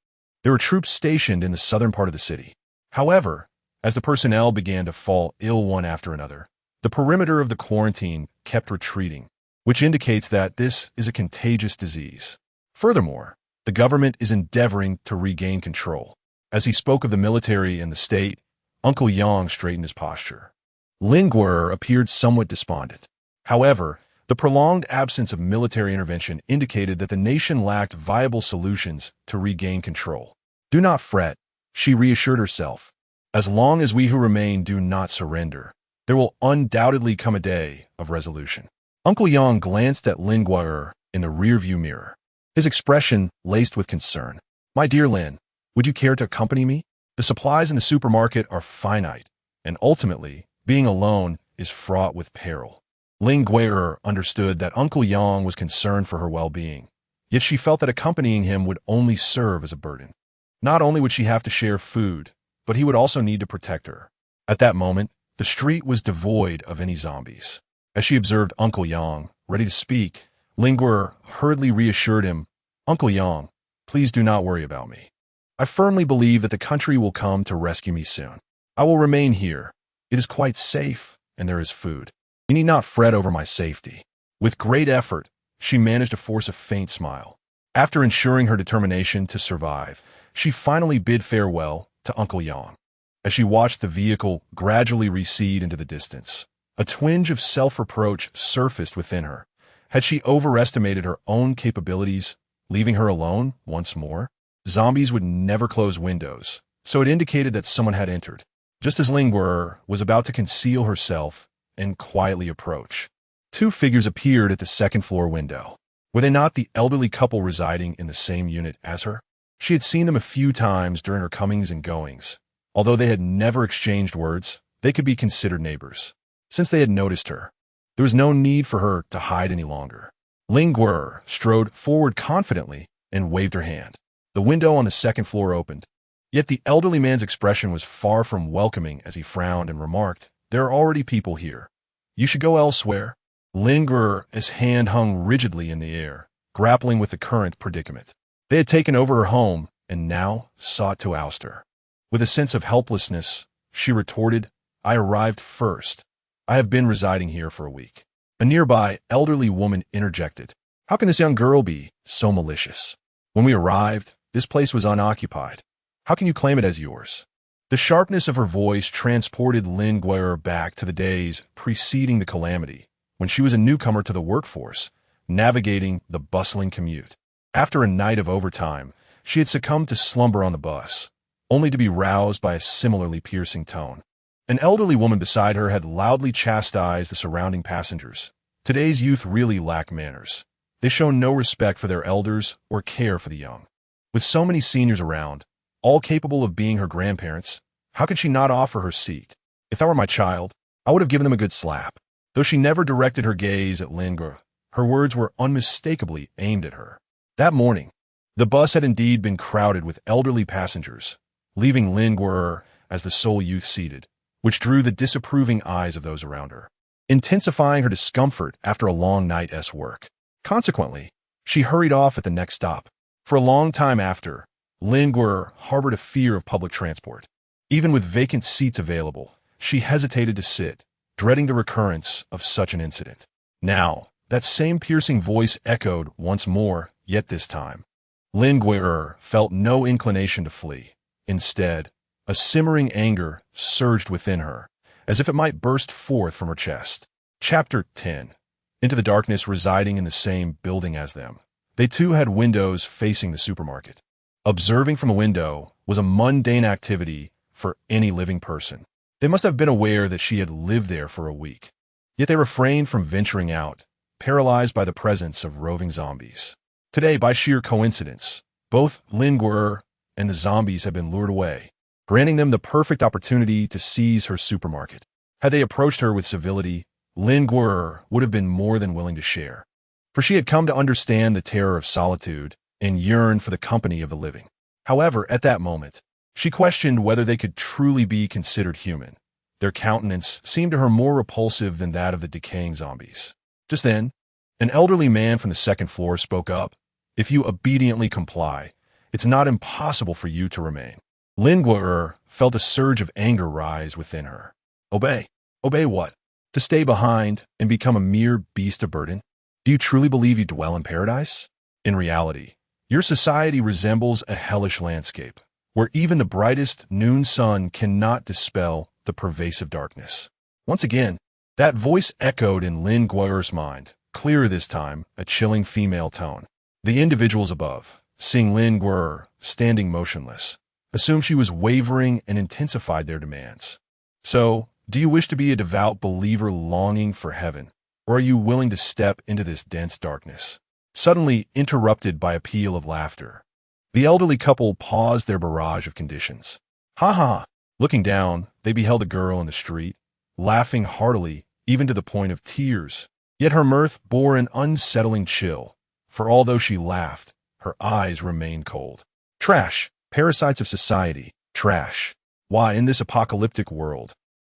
Speaker 1: there were troops stationed in the southern part of the city. However, as the personnel began to fall ill one after another, the perimeter of the quarantine kept retreating, which indicates that this is a contagious disease. Furthermore, the government is endeavoring to regain control." As he spoke of the military and the state, Uncle Yang straightened his posture. Lin Guer appeared somewhat despondent. However, the prolonged absence of military intervention indicated that the nation lacked viable solutions to regain control. "Do not fret," she reassured herself. "As long as we who remain do not surrender, there will undoubtedly come a day of resolution." Uncle Yang glanced at Lin Guer in the rearview mirror, his expression laced with concern. "My dear Lin, would you care to accompany me? The supplies in the supermarket are finite, and ultimately, being alone is fraught with peril." Ling Gui'er understood that Uncle Yang was concerned for her well-being, yet she felt that accompanying him would only serve as a burden. Not only would she have to share food, but he would also need to protect her. At that moment, the street was devoid of any zombies. As she observed Uncle Yang, ready to speak, Ling Gui'er hurriedly reassured him, "Uncle Yang, please do not worry about me. I firmly believe that the country will come to rescue me soon. I will remain here. It is quite safe, and there is food. You need not fret over my safety." With great effort, she managed to force a faint smile. After ensuring her determination to survive, she finally bid farewell to Uncle Yang. As she watched the vehicle gradually recede into the distance, a twinge of self-reproach surfaced within her. Had she overestimated her own capabilities, leaving her alone once more? Zombies would never close windows, so it indicated that someone had entered. Just as Ling Gui'er was about to conceal herself and quietly approach, two figures appeared at the second-floor window. Were they not the elderly couple residing in the same unit as her? She had seen them a few times during her comings and goings. Although they had never exchanged words, they could be considered neighbors. Since they had noticed her, there was no need for her to hide any longer. Ling Gui'er strode forward confidently and waved her hand. The window on the second floor opened. Yet the elderly man's expression was far from welcoming as he frowned and remarked, "There are already people here. You should go elsewhere." Ling Gui'er's hand hung rigidly in the air, grappling with the current predicament. They had taken over her home and now sought to oust her. With a sense of helplessness, she retorted, "I arrived first. I have been residing here for a week." A nearby elderly woman interjected, "How can this young girl be so malicious? When we arrived, this place was unoccupied. How can you claim it as yours?" The sharpness of her voice transported Ling Gui'er back to the days preceding the calamity, when she was a newcomer to the workforce, navigating the bustling commute. After a night of overtime, she had succumbed to slumber on the bus, only to be roused by a similarly piercing tone. An elderly woman beside her had loudly chastised the surrounding passengers. Today's youth really lack manners. They show no respect for their elders or care for the young. With so many seniors around, all capable of being her grandparents, how could she not offer her seat? If that were my child, I would have given them a good slap. Though she never directed her gaze at Ling Gui'er, her words were unmistakably aimed at her. That morning, the bus had indeed been crowded with elderly passengers, leaving Ling Gui'er as the sole youth seated, which drew the disapproving eyes of those around her, intensifying her discomfort after a long night's work. Consequently, she hurried off at the next stop. For a long time after, Ling Gui'er harbored a fear of public transport. Even with vacant seats available, she hesitated to sit, dreading the recurrence of such an incident. Now, that same piercing voice echoed once more, yet this time, Ling Gui'er felt no inclination to flee. Instead, a simmering anger surged within her, as if it might burst forth from her chest. Chapter 10. Into the darkness residing in the same building as them. They too had windows facing the supermarket. Observing from a window was a mundane activity for any living person. They must have been aware that she had lived there for a week. Yet they refrained from venturing out, paralyzed by the presence of roving zombies. Today, by sheer coincidence, both Ling Gui'er and the zombies had been lured away, granting them the perfect opportunity to seize her supermarket. Had they approached her with civility, Ling Gui'er would have been more than willing to share, for she had come to understand the terror of solitude and yearned for the company of the living. However, at that moment, she questioned whether they could truly be considered human. Their countenance seemed to her more repulsive than that of the decaying zombies. Just then, an elderly man from the second floor spoke up. "If you obediently comply, it's not impossible for you to remain." Ling Gui'er felt a surge of anger rise within her. Obey? Obey what? To stay behind and become a mere beast of burden? Do you truly believe you dwell in paradise? In reality, your society resembles a hellish landscape, where even the brightest noon sun cannot dispel the pervasive darkness. Once again, that voice echoed in Ling Gui'er's mind, clearer this time, a chilling female tone. The individuals above, seeing Ling Gui'er standing motionless, assumed she was wavering and intensified their demands. "So, do you wish to be a devout believer longing for heaven, or are you willing to step into this dense darkness?" Suddenly interrupted by a peal of laughter, the elderly couple paused their barrage of conditions. "Ha ha!" Looking down, they beheld a girl in the street, laughing heartily, even to the point of tears. Yet her mirth bore an unsettling chill, for although she laughed, her eyes remained cold. Trash, parasites of society, trash. Why, in this apocalyptic world,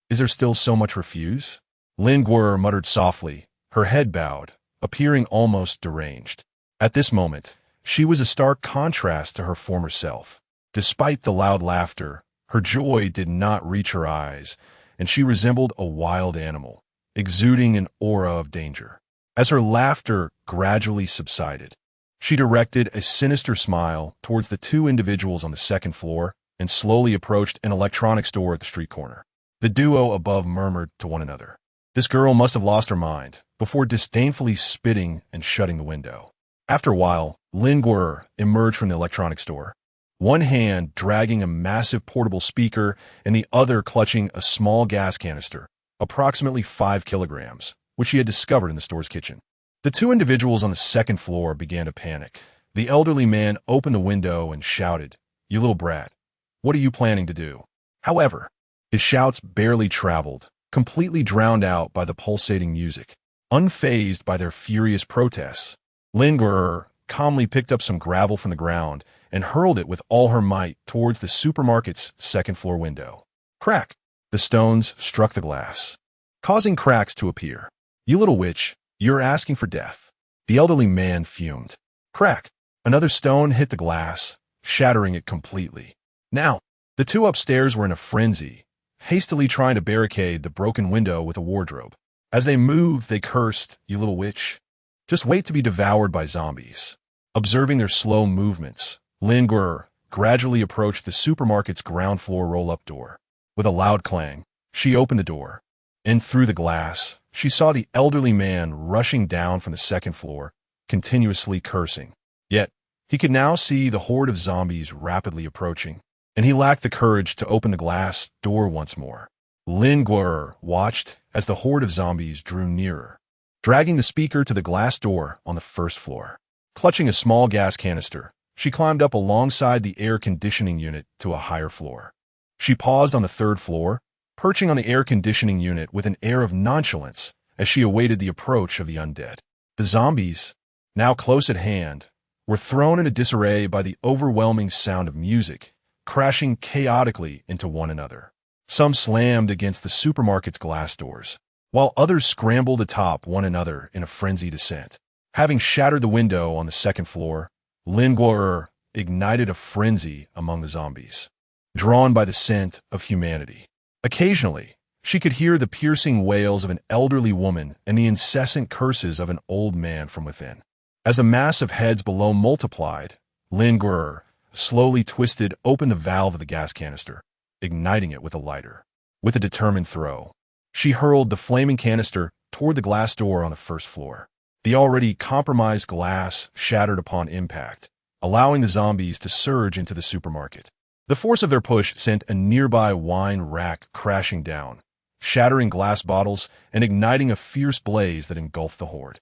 Speaker 1: is there still so much refuse? Lin Guer muttered softly, her head bowed, appearing almost deranged. At this moment, she was a stark contrast to her former self. Despite the loud laughter, her joy did not reach her eyes, and she resembled a wild animal, exuding an aura of danger. As her laughter gradually subsided, she directed a sinister smile towards the two individuals on the second floor and slowly approached an electronics store at the street corner. The duo above murmured to one another, "This girl must have lost her mind," before disdainfully spitting and shutting the window. After a while, Lin Guer emerged from the electronics store, one hand dragging a massive portable speaker and the other clutching a small gas canister, approximately 5 kilograms, which she had discovered in the store's kitchen. The two individuals on the second floor began to panic. The elderly man opened the window and shouted, "You little brat, what are you planning to do?" However, his shouts barely traveled, completely drowned out by the pulsating music. Unfazed by their furious protests, Lin Guer calmly picked up some gravel from the ground and hurled it with all her might towards the supermarket's second-floor window. Crack! The stones struck the glass, causing cracks to appear. "You little witch, you're asking for death." The elderly man fumed. Crack! Another stone hit the glass, shattering it completely. Now, the two upstairs were in a frenzy, hastily trying to barricade the broken window with a wardrobe. As they moved, they cursed, "You little witch. Just wait to be devoured by zombies." Observing their slow movements, Lin Guer gradually approached the supermarket's ground floor roll-up door. With a loud clang, she opened the door, and through the glass, she saw the elderly man rushing down from the second floor, continuously cursing. Yet, he could now see the horde of zombies rapidly approaching, and he lacked the courage to open the glass door once more. Lin Guer watched as the horde of zombies drew nearer, dragging the speaker to the glass door on the first floor. Clutching a small gas canister, she climbed up alongside the air conditioning unit to a higher floor. She paused on the third floor, perching on the air conditioning unit with an air of nonchalance as she awaited the approach of the undead. The zombies, now close at hand, were thrown into disarray by the overwhelming sound of music, crashing chaotically into one another. Some slammed against the supermarket's glass doors, while others scrambled atop one another in a frenzied ascent. Having shattered the window on the second floor, Lin Guer ignited a frenzy among the zombies, drawn by the scent of humanity. Occasionally, she could hear the piercing wails of an elderly woman and the incessant curses of an old man from within. As the mass of heads below multiplied, Lin Guer slowly twisted open the valve of the gas canister, igniting it with a lighter. With a determined throw, she hurled the flaming canister toward the glass door on the first floor. The already compromised glass shattered upon impact, allowing the zombies to surge into the supermarket. The force of their push sent a nearby wine rack crashing down, shattering glass bottles and igniting a fierce blaze that engulfed the horde.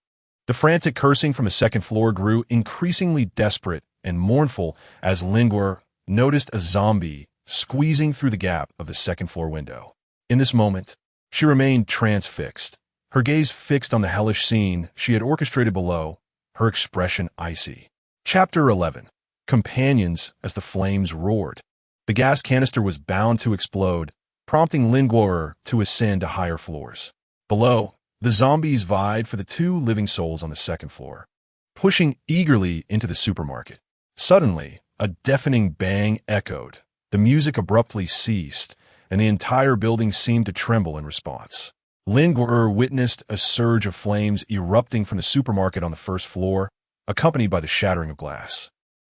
Speaker 1: The frantic cursing from the second floor grew increasingly desperate and mournful as Lin Guer noticed a zombie squeezing through the gap of the second-floor window. In this moment, she remained transfixed, her gaze fixed on the hellish scene she had orchestrated below, her expression icy. Chapter 11. Companions as the flames roared. The gas canister was bound to explode, prompting Lin Guer to ascend to higher floors. Below, the zombies vied for the two living souls on the second floor, pushing eagerly into the supermarket. Suddenly, a deafening bang echoed. The music abruptly ceased, and the entire building seemed to tremble in response. Lin Guer witnessed a surge of flames erupting from the supermarket on the first floor, accompanied by the shattering of glass.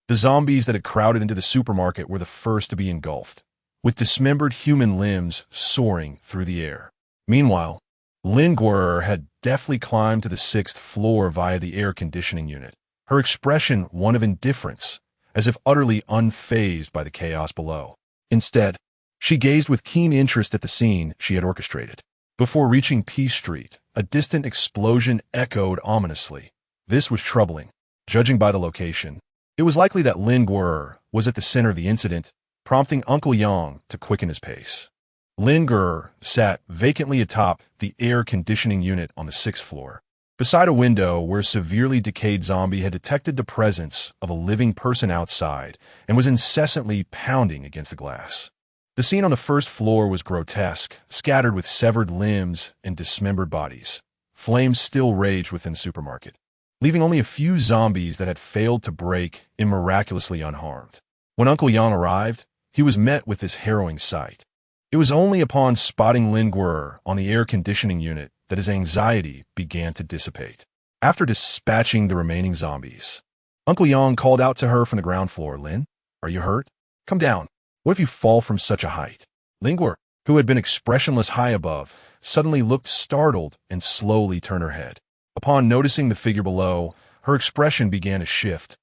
Speaker 1: The zombies that had crowded into the supermarket were the first to be engulfed, with dismembered human limbs soaring through the air. Meanwhile, Lin Guer had deftly climbed to the sixth floor via the air conditioning unit, her expression one of indifference, as if utterly unfazed by the chaos below. Instead, she gazed with keen interest at the scene she had orchestrated. Before reaching Peace Street, a distant explosion echoed ominously. This was troubling. Judging by the location, it was likely that Lin Guer was at the center of the incident, prompting Uncle Yang to quicken his pace. Lin Guer sat vacantly atop the air conditioning unit on the sixth floor, beside a window where a severely decayed zombie had detected the presence of a living person outside and was incessantly pounding against the glass. The scene on the first floor was grotesque, scattered with severed limbs and dismembered bodies. Flames still raged within the supermarket, leaving only a few zombies that had failed to break in miraculously unharmed. When Uncle Yang arrived, he was met with this harrowing sight. It was only upon spotting Lin Guer on the air conditioning unit that his anxiety began to dissipate. After dispatching the remaining zombies, Uncle Yang called out to her from the ground floor, "Lin, are you hurt? Come down. What if you fall from such a height?" Lin Guer, who had been expressionless high above, suddenly looked startled and slowly turned her head. Upon noticing the figure below, her expression began to shift.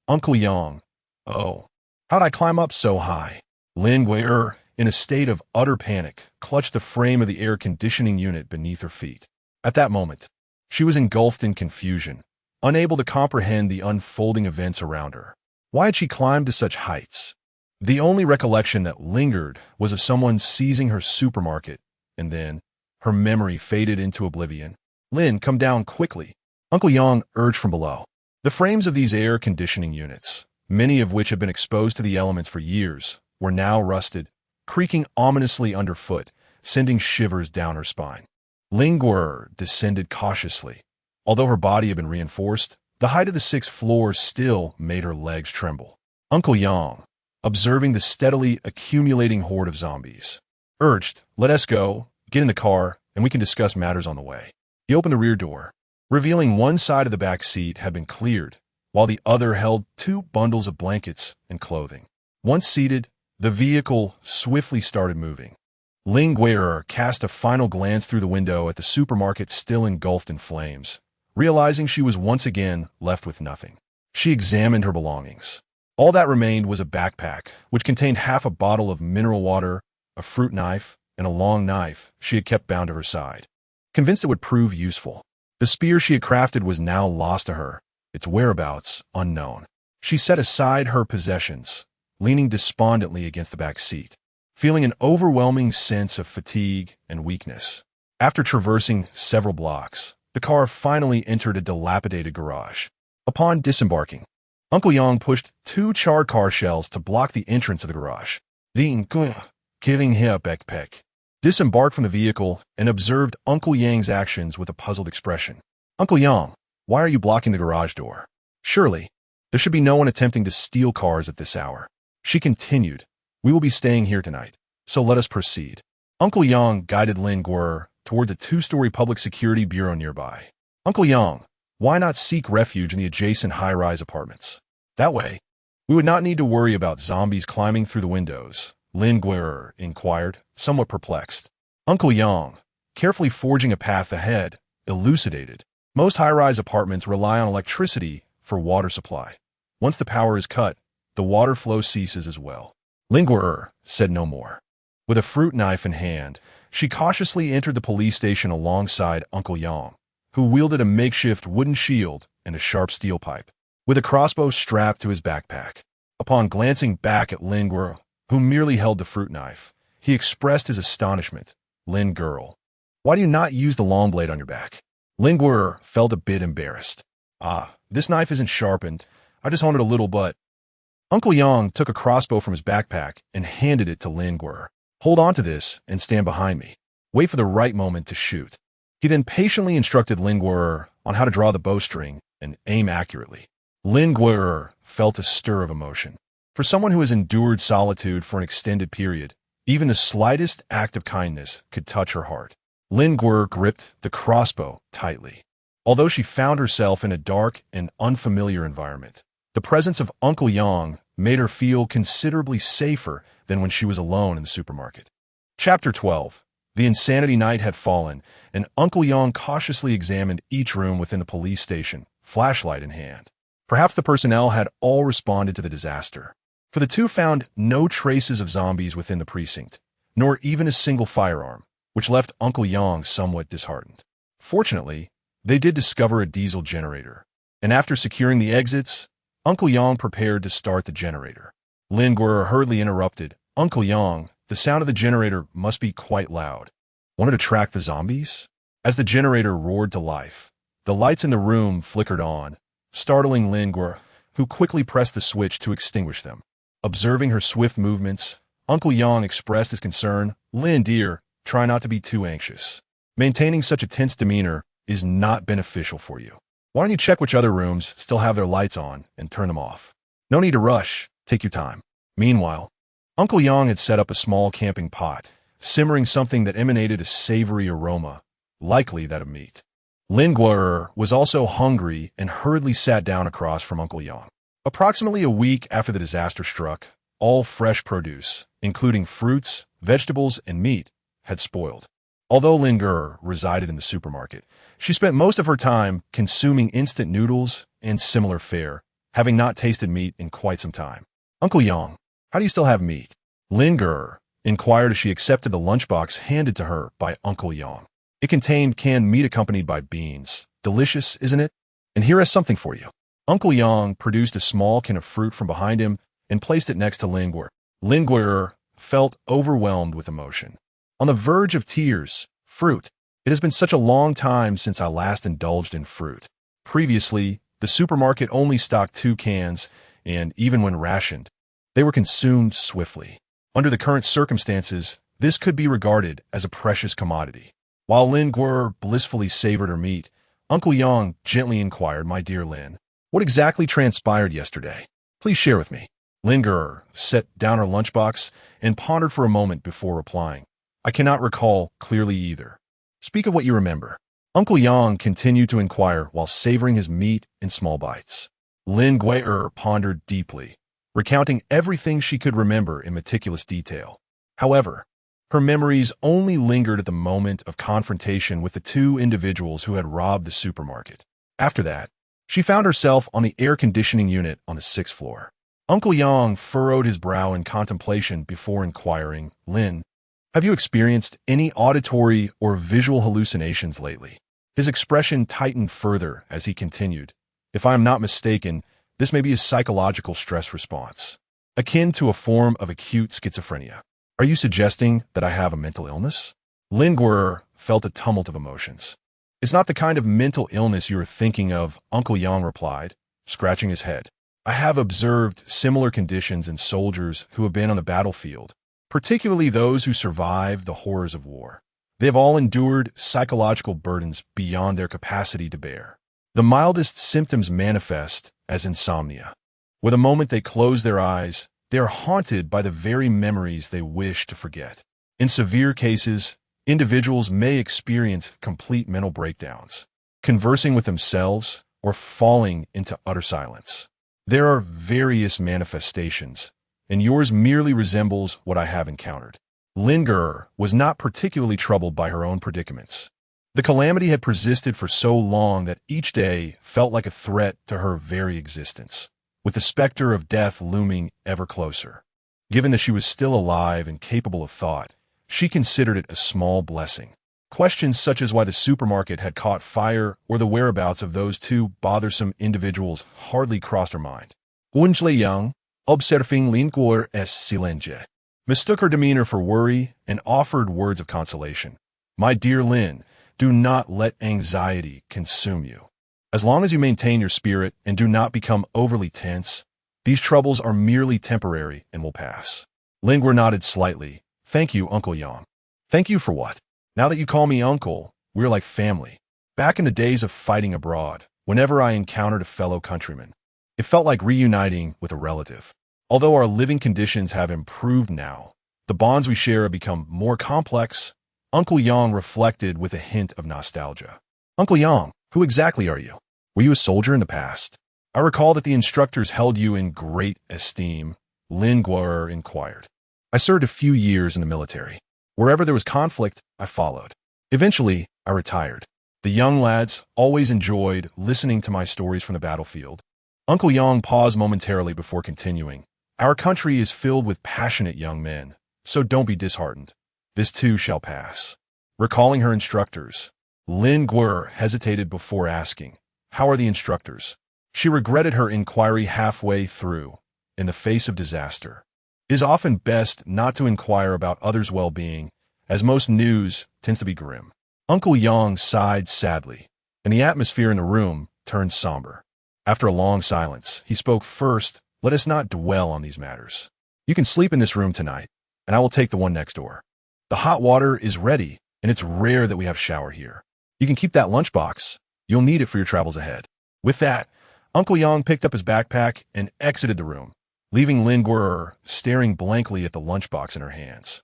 Speaker 1: "Uncle Yang, oh, how'd I climb up so high?" Lin Guer, in a state of utter panic, clutched the frame of the air conditioning unit beneath her feet. At that moment, she was engulfed in confusion, unable to comprehend the unfolding events around her. Why had she climbed to such heights? The only recollection that lingered was of someone seizing her supermarket, and then her memory faded into oblivion. "Lin, come down quickly," Uncle Yang urged from below. The frames of these air conditioning units, many of which had been exposed to the elements for years, were now rusted, creaking ominously underfoot, sending shivers down her spine. Lin Guer descended cautiously. Although her body had been reinforced, the height of the 6th floor still made her legs tremble. Uncle Yang, observing the steadily accumulating horde of zombies, urged, "Let us go, get in the car, and we can discuss matters on the way." He opened the rear door, revealing one side of the back seat had been cleared, while the other held 2 bundles of blankets and clothing. Once seated, the vehicle swiftly started moving. Lin Guer cast a final glance through the window at the supermarket still engulfed in flames, realizing she was once again left with nothing. She examined her belongings. All that remained was a backpack, which contained half a bottle of mineral water, a fruit knife, and a long knife she had kept bound to her side. Convinced it would prove useful, the spear she had crafted was now lost to her, its whereabouts unknown. She set aside her possessions, leaning despondently against the back seat, feeling an overwhelming sense of fatigue and weakness. After traversing several blocks, the car finally entered a dilapidated garage. Upon disembarking, Uncle Yang pushed 2 charred car shells to block the entrance of the garage. Giving him a backpack, disembarked from the vehicle and observed Uncle Yang's actions with a puzzled expression. "Uncle Yang, why are you blocking the garage door? Surely, there should be no one attempting to steal cars at this hour." She continued, "We will be staying here tonight, so let us proceed." Uncle Yang guided Lin Guer towards a 2-story public security bureau nearby. "Uncle Yang, why not seek refuge in the adjacent high-rise apartments? That way, we would not need to worry about zombies climbing through the windows," Lin Guer inquired, somewhat perplexed. Uncle Yang, carefully forging a path ahead, elucidated. "Most high-rise apartments rely on electricity for water supply. Once the power is cut, the water flow ceases as well." Lin Guer said no more. With a fruit knife in hand, she cautiously entered the police station alongside Uncle Yang, who wielded a makeshift wooden shield and a sharp steel pipe, with a crossbow strapped to his backpack. Upon glancing back at Lin Guer, who merely held the fruit knife, he expressed his astonishment. "Lin Guer, why do you not use the long blade on your back?" Lin Guer felt a bit embarrassed. This knife isn't sharpened. I just honed it a little, but..." Uncle Yang took a crossbow from his backpack and handed it to Lin Guer. "Hold on to this and stand behind me. Wait for the right moment to shoot." He then patiently instructed Lin Guer on how to draw the bowstring and aim accurately. Lin Guer felt a stir of emotion. For someone who has endured solitude for an extended period, even the slightest act of kindness could touch her heart. Lin Guer gripped the crossbow tightly. Although she found herself in a dark and unfamiliar environment, the presence of Uncle Yang made her feel considerably safer than when she was alone in the supermarket. Chapter 12. The insanity night had fallen, and Uncle Yang cautiously examined each room within the police station, flashlight in hand. Perhaps the personnel had all responded to the disaster, for the two found no traces of zombies within the precinct, nor even a single firearm, which left Uncle Yang somewhat disheartened. Fortunately, they did discover a diesel generator, and after securing the exits, Uncle Yang prepared to start the generator. Lin Guer hurriedly interrupted. "Uncle Yang, the sound of the generator must be quite loud. Want to track the zombies?" As the generator roared to life, The lights in the room flickered on, startling Lin Guo, who quickly pressed the switch to extinguish them. Observing her swift movements, Uncle Yang expressed his concern. "Lin, dear, try not to be too anxious. Maintaining such a tense demeanor is not beneficial for you. Why don't you check which other rooms still have their lights on and turn them off? No need to rush. Take your time." Meanwhile, Uncle Yang had set up a small camping pot, simmering something that emanated a savory aroma, likely that of meat. Lin Guo was also hungry and hurriedly sat down across from Uncle Yang. Approximately a week after the disaster struck, all fresh produce, including fruits, vegetables, and meat, had spoiled. Although Lin Guo resided in the supermarket, she spent most of her time consuming instant noodles and similar fare, having not tasted meat in quite some time. "Uncle Yang, how do you still have meat?" Lin Guo inquired as she accepted the lunchbox handed to her by Uncle Yang. It contained canned meat accompanied by beans. "Delicious, isn't it? And here is something for you." Uncle Yang produced a small can of fruit from behind him and placed it next to Lin Guo. Lin Guo felt overwhelmed with emotion. On the verge of tears, fruit. "It has been such a long time since I last indulged in fruit. Previously, the supermarket only stocked 2 cans, and even when rationed, they were consumed swiftly. Under the current circumstances, this could be regarded as a precious commodity." While Lin Guo blissfully savored her meat, Uncle Yang gently inquired, "My dear Lin, what exactly transpired yesterday? Please share with me." Lin Guo set down her lunchbox and pondered for a moment before replying, "I cannot recall clearly either. Speak of what you remember." Uncle Yang continued to inquire while savoring his meat in small bites. Lin Guo pondered deeply, recounting everything she could remember in meticulous detail. However, her memories only lingered at the moment of confrontation with the 2 individuals who had robbed the supermarket. After that, she found herself on the air conditioning unit on the 6th floor. Uncle Yang furrowed his brow in contemplation before inquiring, "Lin, have you experienced any auditory or visual hallucinations lately?" His expression tightened further as he continued, "If I am not mistaken, this may be a psychological stress response, akin to a form of acute schizophrenia. Are you suggesting that I have a mental illness?" Lin Guo felt a tumult of emotions. "It's not the kind of mental illness you are thinking of," Uncle Yang replied, scratching his head. "I have observed similar conditions in soldiers who have been on the battlefield, particularly those who survived the horrors of war. They have all endured psychological burdens beyond their capacity to bear. The mildest symptoms manifest as insomnia. With a moment they close their eyes, they are haunted by the very memories they wish to forget. In severe cases, individuals may experience complete mental breakdowns, conversing with themselves or falling into utter silence. There are various manifestations, and yours merely resembles what I have encountered." Lin Guo was not particularly troubled by her own predicaments. The calamity had persisted for so long that each day felt like a threat to her very existence, with the specter of death looming ever closer. Given that she was still alive and capable of thought, she considered it a small blessing. Questions such as why the supermarket had caught fire or the whereabouts of those 2 bothersome individuals hardly crossed her mind. Uncle Yang, observing Lin Guo's silence, mistook her demeanor for worry and offered words of consolation. "My dear Lin, do not let anxiety consume you. As long as you maintain your spirit and do not become overly tense, these troubles are merely temporary and will pass." Lin Guo nodded slightly. "Thank you, Uncle Yang." "Thank you for what? Now that you call me uncle, we're like family. Back in the days of fighting abroad, whenever I encountered a fellow countryman, it felt like reuniting with a relative. Although our living conditions have improved now, the bonds we share have become more complex." Uncle Yang reflected with a hint of nostalgia. "Uncle Yang, who exactly are you? Were you a soldier in the past? I recall that the instructors held you in great esteem," Lin Guo inquired. "I served a few years in the military. Wherever there was conflict, I followed. Eventually, I retired. The young lads always enjoyed listening to my stories from the battlefield." Uncle Yang paused momentarily before continuing. "Our country is filled with passionate young men, so don't be disheartened. This too shall pass." Recalling her instructors, Lin Guo hesitated before asking, "How are the instructors?" She regretted her inquiry halfway through. In the face of disaster, it is often best not to inquire about others' well-being, as most news tends to be grim. Uncle Yang sighed sadly and the atmosphere in the room turned somber. After a long silence, he spoke first. Let us not dwell on these matters. You can sleep in this room tonight, and I will take the one next door. The hot water is ready, and it's rare that we have shower here. You can keep that lunchbox. You'll need it for your travels ahead. With that, Uncle Yang picked up his backpack and exited the room, leaving Lin Guer staring blankly at the lunchbox in her hands.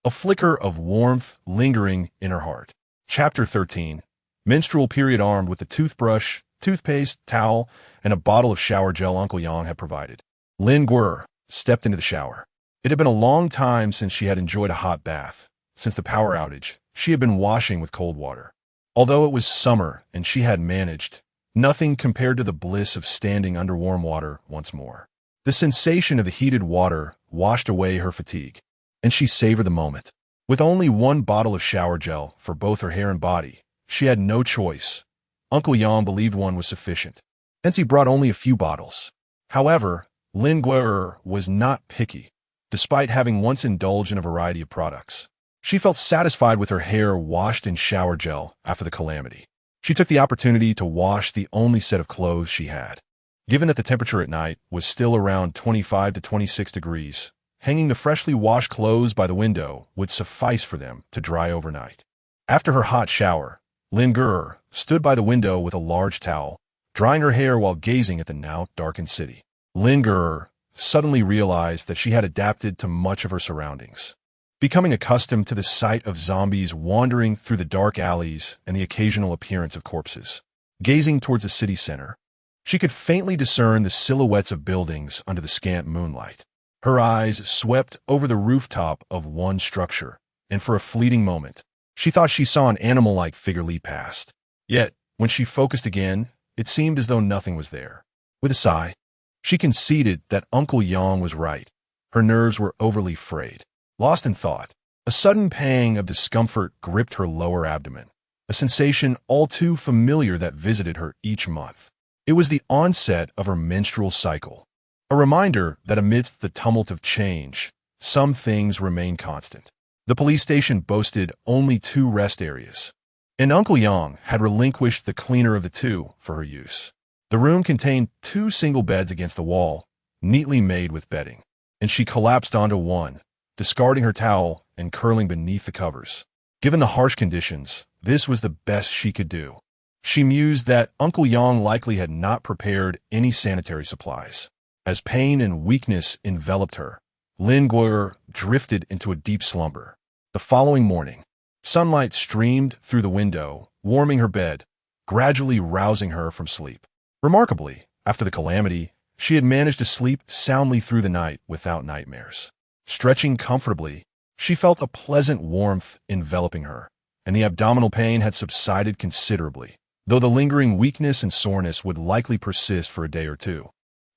Speaker 1: A flicker of warmth lingering in her heart. Chapter 13. Menstrual period. Armed with the toothbrush, toothpaste, towel, and a bottle of shower gel Uncle Yang had provided, Lin Guer stepped into the shower. It had been a long time since she had enjoyed a hot bath. Since the power outage, she had been washing with cold water. Although it was summer and she had managed, nothing compared to the bliss of standing under warm water once more. The sensation of the heated water washed away her fatigue, and she savored the moment. With only one bottle of shower gel for both her hair and body, she had no choice. Uncle Yang believed one was sufficient, hence he brought only a few bottles. However, Lin Guer was not picky. Despite having once indulged in a variety of products, she felt satisfied with her hair washed in shower gel after the calamity. She took the opportunity to wash the only set of clothes she had. Given that the temperature at night was still around 25 to 26 degrees, hanging the freshly washed clothes by the window would suffice for them to dry overnight. After her hot shower, Lin Guer stood by the window with a large towel, drying her hair while gazing at the now darkened city. Lin Guer suddenly realized that she had adapted to much of her surroundings, becoming accustomed to the sight of zombies wandering through the dark alleys and the occasional appearance of corpses. Gazing towards the city center, she could faintly discern the silhouettes of buildings under the scant moonlight. Her eyes swept over the rooftop of one structure, and for a fleeting moment, she thought she saw an animal-like figure leap past. Yet, when she focused again, it seemed as though nothing was there. With a sigh, she conceded that Uncle Yang was right. Her nerves were overly frayed. Lost in thought, a sudden pang of discomfort gripped her lower abdomen, a sensation all too familiar that visited her each month. It was the onset of her menstrual cycle, a reminder that amidst the tumult of change, some things remain constant. The police station boasted only 2 rest areas, and Uncle Yang had relinquished the cleaner of the 2 for her use. The room contained 2 single beds against the wall, neatly made with bedding, and she collapsed onto one, discarding her towel and curling beneath the covers. Given the harsh conditions, this was the best she could do. She mused that Uncle Yang likely had not prepared any sanitary supplies. As pain and weakness enveloped her, Lin Guer drifted into a deep slumber. The following morning, sunlight streamed through the window, warming her bed, gradually rousing her from sleep. Remarkably, after the calamity, she had managed to sleep soundly through the night without nightmares. Stretching comfortably, she felt a pleasant warmth enveloping her, and the abdominal pain had subsided considerably, though the lingering weakness and soreness would likely persist for a day or 2.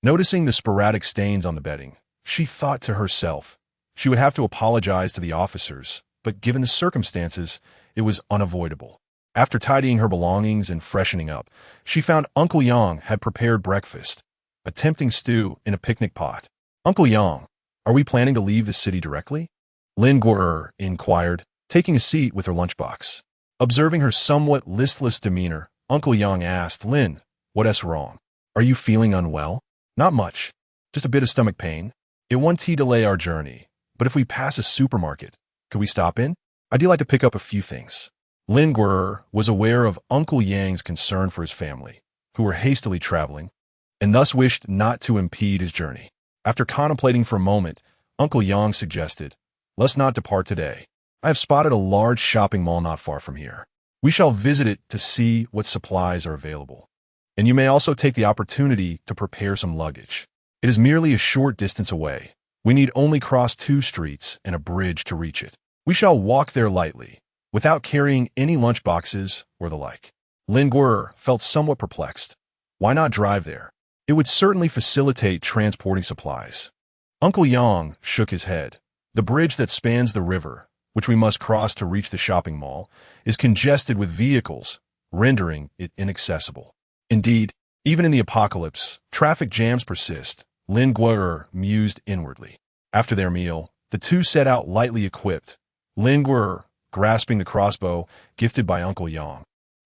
Speaker 1: Noticing the sporadic stains on the bedding, she thought to herself she would have to apologize to the officers, but given the circumstances, it was unavoidable. After tidying her belongings and freshening up, she found Uncle Yang had prepared breakfast, a tempting stew in a picnic pot. "Uncle Yang, are we planning to leave the city directly?" Lin Guer inquired, taking a seat with her lunchbox. Observing her somewhat listless demeanor, Uncle Yang asked, "Lin, what's wrong? Are you feeling unwell?" "Not much, just a bit of stomach pain. It won't delay our journey, but if we pass a supermarket, could we stop in? I'd like to pick up a few things." Lin Guer was aware of Uncle Yang's concern for his family, who were hastily traveling, and thus wished not to impede his journey. After contemplating for a moment, Uncle Yang suggested, "Let's not depart today. I have spotted a large shopping mall not far from here. We shall visit it to see what supplies are available. And you may also take the opportunity to prepare some luggage. It is merely a short distance away. We need only cross 2 streets and a bridge to reach it. We shall walk there lightly, without carrying any lunchboxes or the like." Lin Guer felt somewhat perplexed. Why not drive there? It would certainly facilitate transporting supplies. Uncle Yang shook his head. "The bridge that spans the river, which we must cross to reach the shopping mall, is congested with vehicles, rendering it inaccessible. Indeed, even in the apocalypse, traffic jams persist," Lin Guer mused inwardly. After their meal, the 2 set out lightly equipped, Lin Guer grasping the crossbow gifted by Uncle Yang.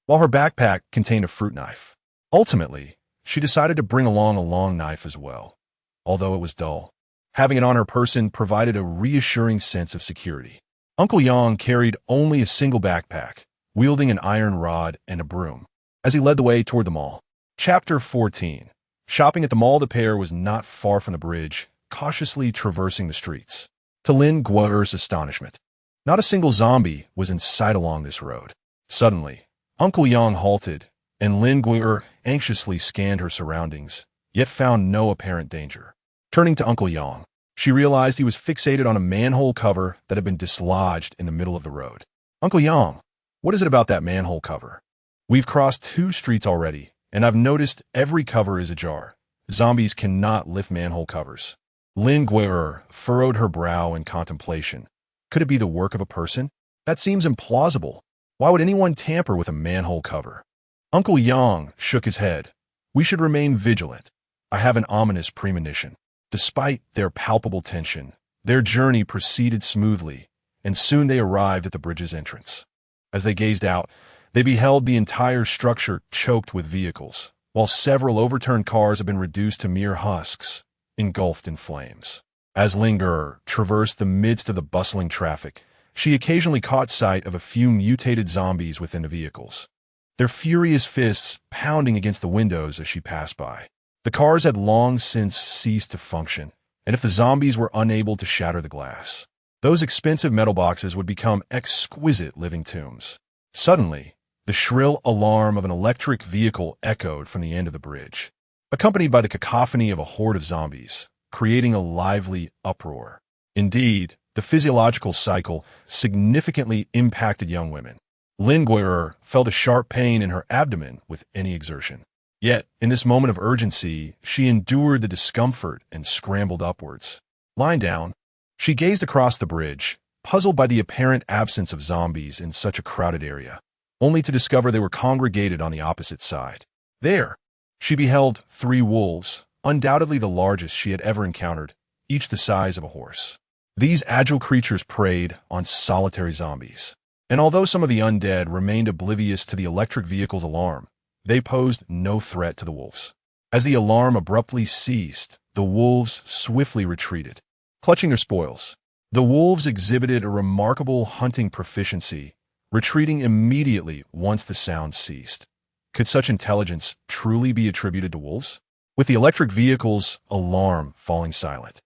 Speaker 1: while her backpack contained a fruit knife. Ultimately, she decided to bring along a long knife as well. Although it was dull, having it on her person provided a reassuring sense of security. Uncle Yang carried only a single backpack, wielding an iron rod and a broom, as he led the way toward the mall. Chapter 14. Shopping at the mall, the pair was not far from the bridge, cautiously traversing the streets. To Lin Guo'er's astonishment, not a single zombie was in sight along this road. Suddenly, Uncle Yang halted, and Lin Guo'er anxiously scanned her surroundings, yet found no apparent danger. Turning to Uncle Yang, she realized he was fixated on a manhole cover that had been dislodged in the middle of the road. Uncle Yang, what is it about that manhole cover? We've crossed 2 streets already, and I've noticed every cover is ajar. Zombies cannot lift manhole covers. Lin Guo'er furrowed her brow in contemplation. Could it be the work of a person? That seems implausible. Why would anyone tamper with a manhole cover? Uncle Yang shook his head. We should remain vigilant. I have an ominous premonition. Despite their palpable tension, their journey proceeded smoothly, and soon they arrived at the bridge's entrance. As they gazed out, they beheld the entire structure choked with vehicles, while several overturned cars had been reduced to mere husks, engulfed in flames. As Lin Guo'er traversed the midst of the bustling traffic, she occasionally caught sight of a few mutated zombies within the vehicles, their furious fists pounding against the windows as she passed by. The cars had long since ceased to function, and if the zombies were unable to shatter the glass, those expensive metal boxes would become exquisite living tombs. Suddenly, the shrill alarm of an electric vehicle echoed from the end of the bridge, accompanied by the cacophony of a horde of zombies, creating a lively uproar. Indeed, the physiological cycle significantly impacted young women. Lin Guo'er felt a sharp pain in her abdomen with any exertion. Yet, in this moment of urgency, she endured the discomfort and scrambled upwards. Lying down, she gazed across the bridge, puzzled by the apparent absence of zombies in such a crowded area, only to discover they were congregated on the opposite side. There, she beheld 3 wolves, undoubtedly the largest she had ever encountered, each the size of a horse. These agile creatures preyed on solitary zombies, and although some of the undead remained oblivious to the electric vehicle's alarm, they posed no threat to the wolves. As the alarm abruptly ceased, the wolves swiftly retreated, clutching their spoils. The wolves exhibited a remarkable hunting proficiency, retreating immediately once the sound ceased. Could such intelligence truly be attributed to wolves? With the electric vehicle's alarm falling silent,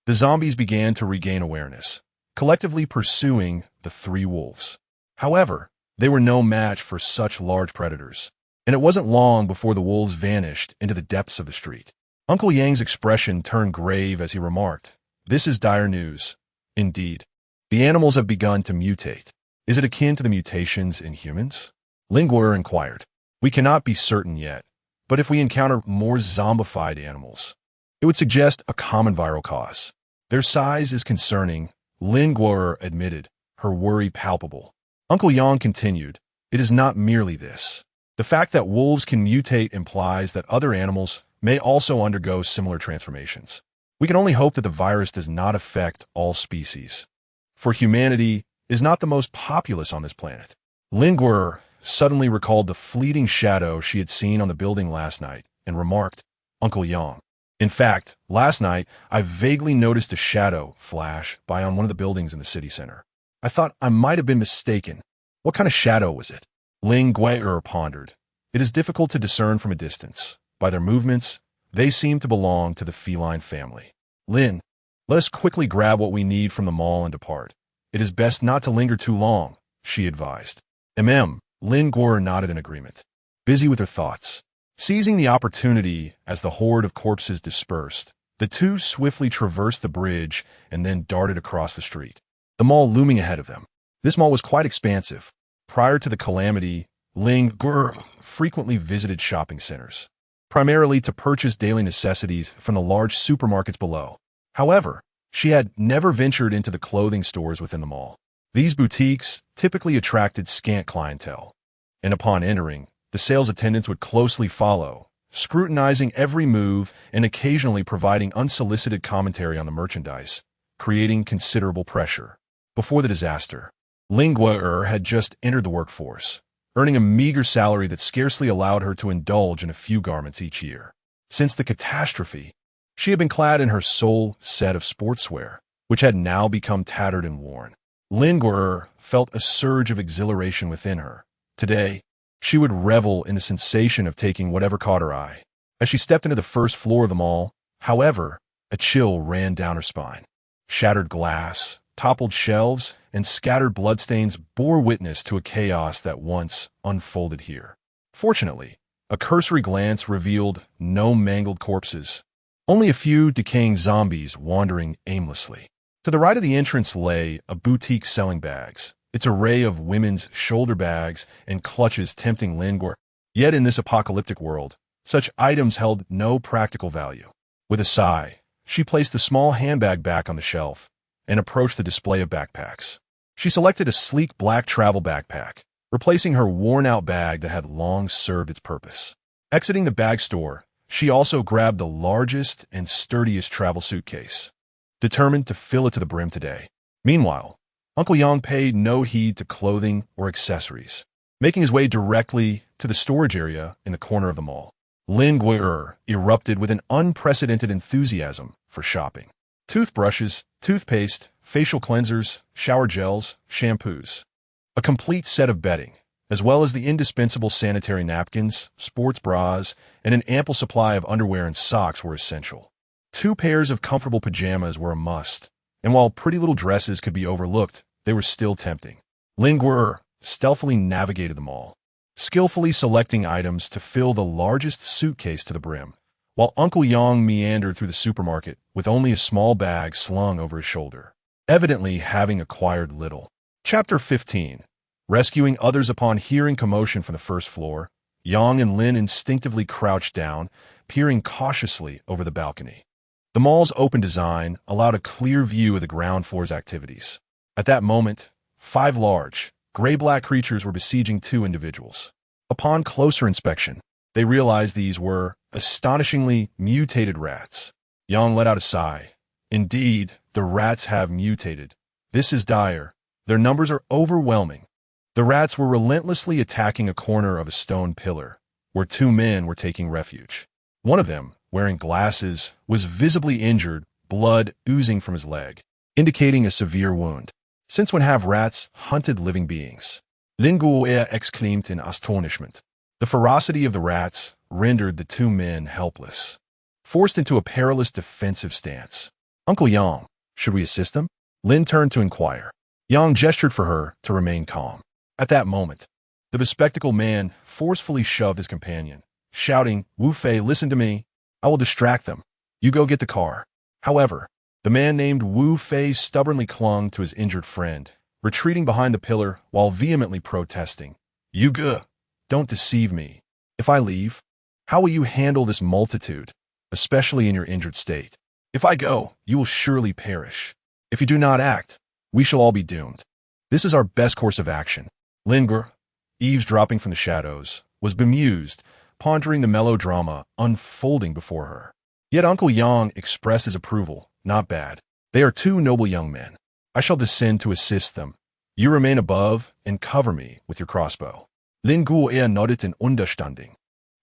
Speaker 1: the zombies began to regain awareness, collectively pursuing the 3 wolves. However, they were no match for such large predators, and it wasn't long before the wolves vanished into the depths of the street. Uncle Yang's expression turned grave as he remarked, "This is dire news. Indeed, the animals have begun to mutate. Is it akin to the mutations in humans?" Lin Guo'er inquired. "We cannot be certain yet, but if we encounter more zombified animals, it would suggest a common viral cause. Their size is concerning," Lin Guo'er admitted, her worry palpable. Uncle Yang continued, "It is not merely this. The fact that wolves can mutate implies that other animals may also undergo similar transformations. We can only hope that the virus does not affect all species, for humanity is not the most populous on this planet." Lin Guo'er suddenly recalled the fleeting shadow she had seen on the building last night and remarked, "Uncle Yang, in fact, last night I vaguely noticed a shadow flash by on one of the buildings in the city center. I thought I might have been mistaken. What kind of shadow was it?" Lin Guo'er pondered. "It is difficult to discern from a distance. By their movements, they seem to belong to the feline family. Lin, let us quickly grab what we need from the mall and depart. It is best not to linger too long," she advised. Lin Guo'er nodded in agreement, busy with her thoughts. Seizing the opportunity as the horde of corpses dispersed, the 2 swiftly traversed the bridge and then darted across the street, the mall looming ahead of them. This mall was quite expansive. Prior to the calamity, Lin Guo'er frequently visited shopping centers, primarily to purchase daily necessities from the large supermarkets below. However, she had never ventured into the clothing stores within the mall. These boutiques typically attracted scant clientele, and upon entering, the sales attendants would closely follow, scrutinizing every move and occasionally providing unsolicited commentary on the merchandise, creating considerable pressure. Before the disaster, Lin Guo'er had just entered the workforce, earning a meager salary that scarcely allowed her to indulge in a few garments each year. Since the catastrophe, she had been clad in her sole set of sportswear, which had now become tattered and worn. Lin Guer felt a surge of exhilaration within her. Today, she would revel in the sensation of taking whatever caught her eye. As she stepped into the first floor of the mall, however, a chill ran down her spine. Shattered glass, toppled shelves, and scattered bloodstains bore witness to a chaos that once unfolded here. Fortunately, a cursory glance revealed no mangled corpses, only a few decaying zombies wandering aimlessly. To the right of the entrance lay a boutique selling bags, its array of women's shoulder bags and clutches tempting Lin Guer. Yet in this apocalyptic world, such items held no practical value. With a sigh, she placed the small handbag back on the shelf and approached the display of backpacks. She selected a sleek black travel backpack, replacing her worn-out bag that had long served its purpose. Exiting the bag store, she also grabbed the largest and sturdiest travel suitcase, determined to fill it to the brim today. Meanwhile, Uncle Yang paid no heed to clothing or accessories, making his way directly to the storage area in the corner of the mall. Lin Guer erupted with an unprecedented enthusiasm for shopping. Toothbrushes, toothpaste, facial cleansers, shower gels, shampoos. A complete set of bedding, as well as the indispensable sanitary napkins, sports bras, and an ample supply of underwear and socks were essential. 2 pairs of comfortable pajamas were a must, and while pretty little dresses could be overlooked, they were still tempting. Lin Guer stealthily navigated the mall, skillfully selecting items to fill the largest suitcase to the brim, while Uncle Yang meandered through the supermarket with only a small bag slung over his shoulder, evidently having acquired little. Chapter 15. Rescuing others. Upon hearing commotion from the first floor, Yang and Lin instinctively crouched down, peering cautiously over the balcony. The mall's open design allowed a clear view of the ground floor's activities. At that moment, 5 large, gray-black creatures were besieging 2 individuals. Upon closer inspection, they realized these were astonishingly mutated rats. Yang let out a sigh. Indeed, the rats have mutated. This is dire. Their numbers are overwhelming. The rats were relentlessly attacking a corner of a stone pillar, where 2 men were taking refuge. One of them, wearing glasses, was visibly injured, blood oozing from his leg, indicating a severe wound. Since when have rats hunted living beings? Lin Guer exclaimed in astonishment. The ferocity of the rats rendered the 2 men helpless, forced into a perilous defensive stance. Uncle Yang, should we assist them? Lin turned to inquire. Yang gestured for her to remain calm. At that moment, the bespectacled man forcefully shoved his companion, shouting, "Wu Fei, listen to me. I will distract them. You go get the car." However, the man named Wu Fei stubbornly clung to his injured friend, retreating behind the pillar while vehemently protesting. "You don't deceive me. If I leave, how will you handle this multitude, especially in your injured state? If I go, you will surely perish. If you do not act, we shall all be doomed. This is our best course of action." Lin Guer, eavesdropping from the shadows, was bemused, pondering the melodrama unfolding before her. Yet Uncle Yang expressed his approval. "Not bad. They are 2 noble young men. I shall descend to assist them. You remain above and cover me with your crossbow." Lin Guer nodded in understanding.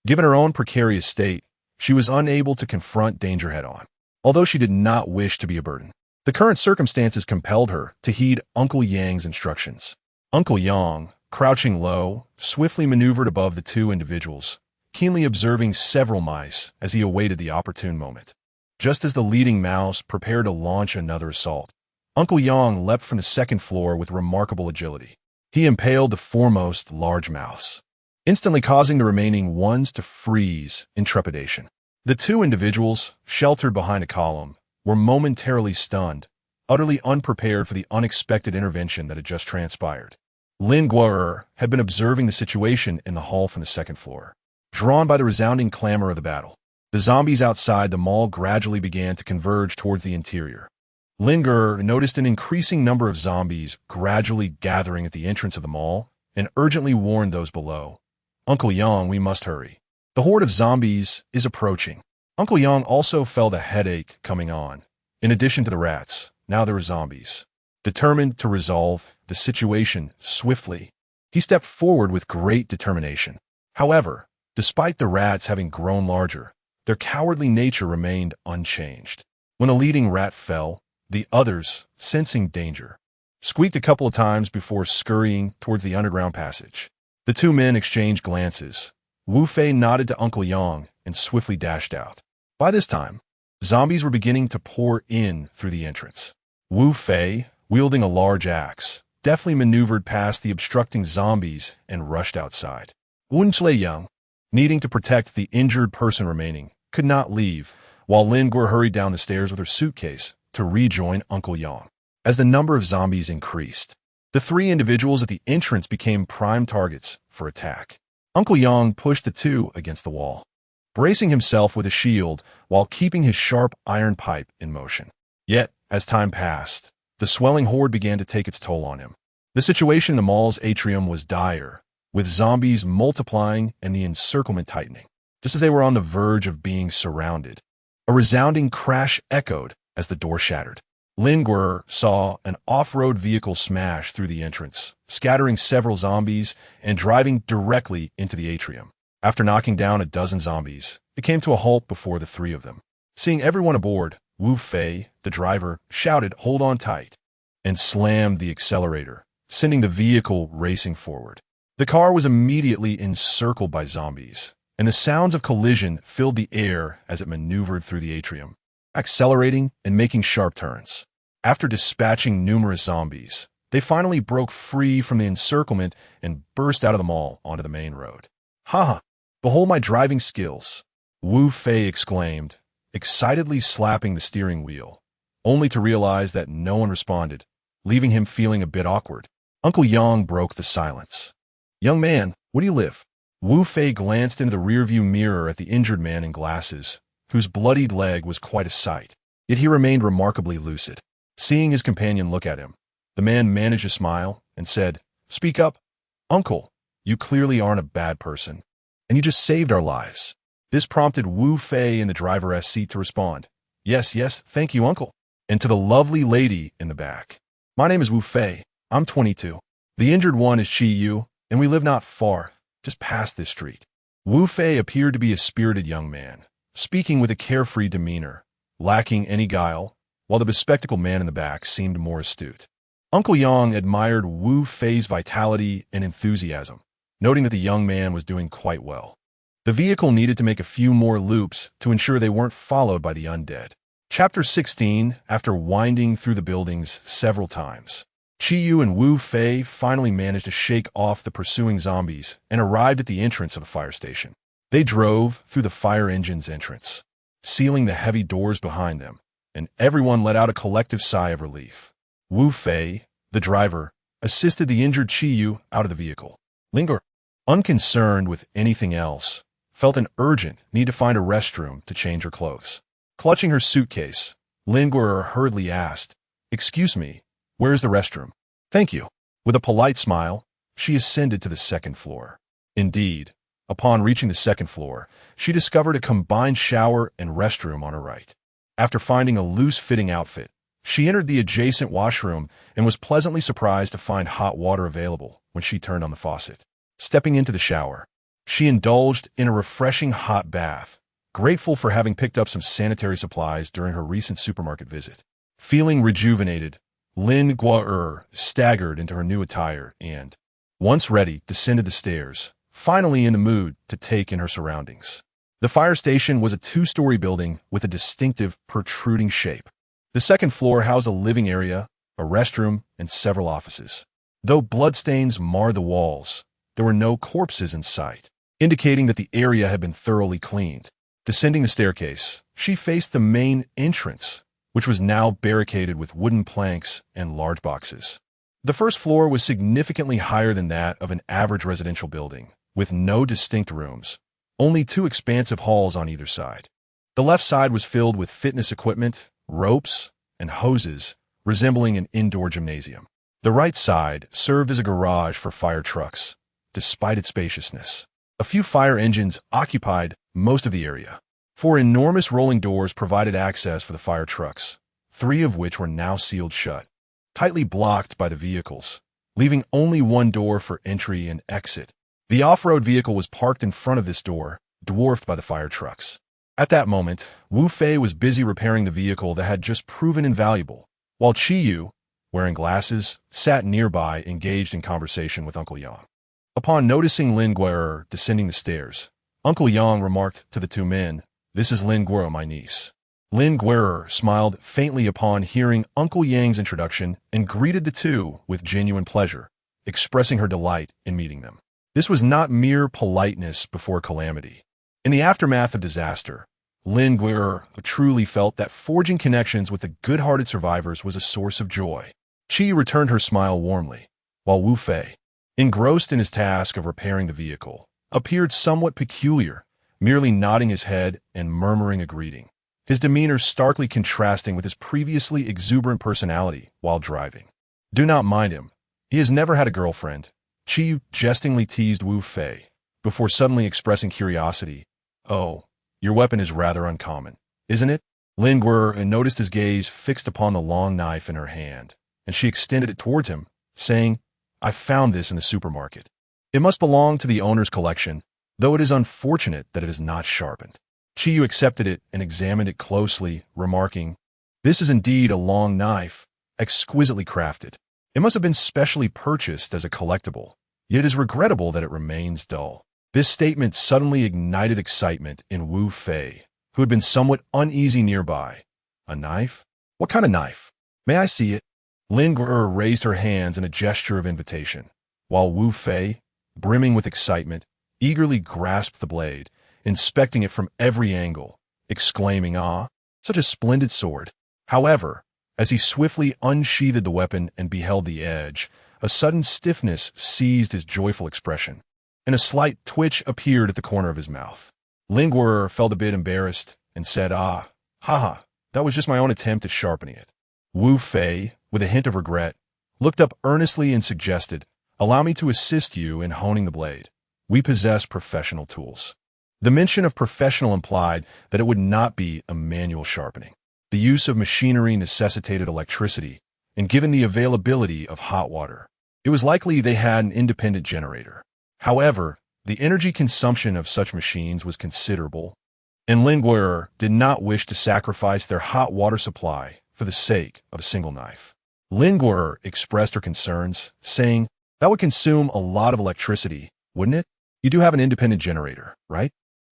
Speaker 1: Given her own precarious state, she was unable to confront danger head-on, although she did not wish to be a burden. The current circumstances compelled her to heed Uncle Yang's instructions. Uncle Yang, crouching low, swiftly maneuvered above the 2 individuals, keenly observing several mice as he awaited the opportune moment. Just as the leading mouse prepared to launch another assault, Uncle Yang leapt from the 2nd floor with remarkable agility. He impaled the foremost large mouse, instantly causing the remaining ones to freeze in trepidation. The 2 individuals, sheltered behind a column, were momentarily stunned, utterly unprepared for the unexpected intervention that had just transpired. Lin Guer had been observing the situation in the hall from the 2nd floor. Drawn by the resounding clamor of the battle, the zombies outside the mall gradually began to converge towards the interior. Lin Guer noticed an increasing number of zombies gradually gathering at the entrance of the mall and urgently warned those below. "Uncle Yang, we must hurry. The horde of zombies is approaching." Uncle Yang also felt a headache coming on. In addition to the rats, now there were zombies. Determined to resolve the situation swiftly, He stepped forward with great determination. However, despite the rats having grown larger, their cowardly nature remained unchanged. When the leading rat fell, the others, sensing danger, squeaked a couple of times before scurrying towards the underground passage. The two men exchanged glances. Wu Fei nodded to Uncle Yang and swiftly dashed out. By this time, zombies were beginning to pour in through the entrance. Wu Fei, wielding a large axe, deftly maneuvered past the obstructing zombies and rushed outside. Wen Yang, needing to protect the injured person remaining, could not leave, while Lin Guo hurried down the stairs with her suitcase to rejoin Uncle Yang. As the number of zombies increased, the three individuals at the entrance became prime targets for attack. Uncle Yang pushed the two against the wall, bracing himself with a shield while keeping his sharp iron pipe in motion. Yet, as time passed, the swelling horde began to take its toll on him. The situation in the mall's atrium was dire, with zombies multiplying and the encirclement tightening. Just as they were on the verge of being surrounded, a resounding crash echoed as the door shattered. Lin Guo saw an off-road vehicle smash through the entrance, scattering several zombies and driving directly into the atrium. After knocking down a dozen zombies, it came to a halt before the three of them. Seeing everyone aboard, Wu Fei, the driver, shouted, "Hold on tight," and slammed the accelerator, sending the vehicle racing forward. The car was immediately encircled by zombies, and the sounds of collision filled the air as it maneuvered through the atrium, accelerating and making sharp turns. After dispatching numerous zombies, they finally broke free from the encirclement and burst out of the mall onto the main road. "Ha! Behold my driving skills," Wu Fei exclaimed, excitedly slapping the steering wheel, only to realize that no one responded, leaving him feeling a bit awkward. Uncle Yang broke the silence. "Young man, where do you live?" Wu Fei glanced into the rearview mirror at the injured man in glasses, whose bloodied leg was quite a sight. Yet he remained remarkably lucid. Seeing his companion look at him, the man managed a smile and said, "Speak up. Uncle, you clearly aren't a bad person, and you just saved our lives." This prompted Wu Fei in the driver's seat to respond, Yes, thank you, Uncle." And to the lovely lady in the back, "My name is Wu Fei. I'm 22. The injured one is Chi Yu, and we live not far, just past this street." Wu Fei appeared to be a spirited young man, speaking with a carefree demeanor, lacking any guile, while the bespectacled man in the back seemed more astute. Uncle Yang admired Wu Fei's vitality and enthusiasm, noting that the young man was doing quite well. The vehicle needed to make a few more loops to ensure they weren't followed by the undead. Chapter 16, after winding through the buildings several times, Chi Yu and Wu Fei finally managed to shake off the pursuing zombies and arrived at the entrance of the fire station. They drove through the fire engine's entrance, sealing the heavy doors behind them, and everyone let out a collective sigh of relief. Wu Fei, the driver, assisted the injured Chi Yu out of the vehicle. Lin Guo, unconcerned with anything else, felt an urgent need to find a restroom to change her clothes. Clutching her suitcase, Lin Guo hurriedly asked, "Excuse me, where is the restroom?" "Thank you." With a polite smile, she ascended to the second floor. Indeed, upon reaching the second floor, she discovered a combined shower and restroom on her right. After finding a loose-fitting outfit, she entered the adjacent washroom and was pleasantly surprised to find hot water available when she turned on the faucet. Stepping into the shower, she indulged in a refreshing hot bath, grateful for having picked up some sanitary supplies during her recent supermarket visit. Feeling rejuvenated, Lin Guo staggered into her new attire and, once ready, descended the stairs, finally in the mood to take in her surroundings. The fire station was a two-story building with a distinctive, protruding shape. The second floor housed a living area, a restroom, and several offices. Though bloodstains marred the walls, there were no corpses in sight, indicating that the area had been thoroughly cleaned. Descending the staircase, she faced the main entrance, which was now barricaded with wooden planks and large boxes. The first floor was significantly higher than that of an average residential building, with no distinct rooms, only two expansive halls on either side. The left side was filled with fitness equipment, ropes, and hoses, resembling an indoor gymnasium. The right side served as a garage for fire trucks, despite its spaciousness. A few fire engines occupied most of the area. Four enormous rolling doors provided access for the fire trucks, three of which were now sealed shut, tightly blocked by the vehicles, leaving only one door for entry and exit. The off-road vehicle was parked in front of this door, dwarfed by the fire trucks. At that moment, Wu Fei was busy repairing the vehicle that had just proven invaluable, while Qi Yu, wearing glasses, sat nearby engaged in conversation with Uncle Yang. Upon noticing Lin Guerre descending the stairs, Uncle Yang remarked to the two men, "This is Lin Guerre, my niece." Lin Guerre smiled faintly upon hearing Uncle Yang's introduction and greeted the two with genuine pleasure, expressing her delight in meeting them. This was not mere politeness before calamity. In the aftermath of disaster, Lin Guerre truly felt that forging connections with the good-hearted survivors was a source of joy. Qi returned her smile warmly, while Wu Fei, engrossed in his task of repairing the vehicle, appeared somewhat peculiar, merely nodding his head and murmuring a greeting, his demeanor starkly contrasting with his previously exuberant personality while driving. "Do not mind him. He has never had a girlfriend," Qi jestingly teased Wu Fei, before suddenly expressing curiosity. "Oh, your weapon is rather uncommon, isn't it?" Lin Guerre noticed his gaze fixed upon the long knife in her hand, and she extended it towards him, saying, "I found this in the supermarket. It must belong to the owner's collection, though it is unfortunate that it is not sharpened." Qi Yu accepted it and examined it closely, remarking, "This is indeed a long knife, exquisitely crafted. It must have been specially purchased as a collectible, yet it is regrettable that it remains dull." This statement suddenly ignited excitement in Wu Fei, who had been somewhat uneasy nearby. "A knife? What kind of knife? May I see it?" Lin Guerre raised her hands in a gesture of invitation, while Wu Fei, brimming with excitement, eagerly grasped the blade, inspecting it from every angle, exclaiming, "Ah, such a splendid sword." However, as he swiftly unsheathed the weapon and beheld the edge, a sudden stiffness seized his joyful expression, and a slight twitch appeared at the corner of his mouth. Lin Guerre felt a bit embarrassed and said, haha, that was just my own attempt at sharpening it." Wu Fei, with a hint of regret, looked up earnestly and suggested, "Allow me to assist you in honing the blade. We possess professional tools." The mention of professional implied that it would not be a manual sharpening. The use of machinery necessitated electricity, and given the availability of hot water, it was likely they had an independent generator. However, the energy consumption of such machines was considerable, and Lin Guerre did not wish to sacrifice their hot water supply for the sake of a single knife. Lin Guerre expressed her concerns, saying, "That would consume a lot of electricity, wouldn't it? You do have an independent generator, right?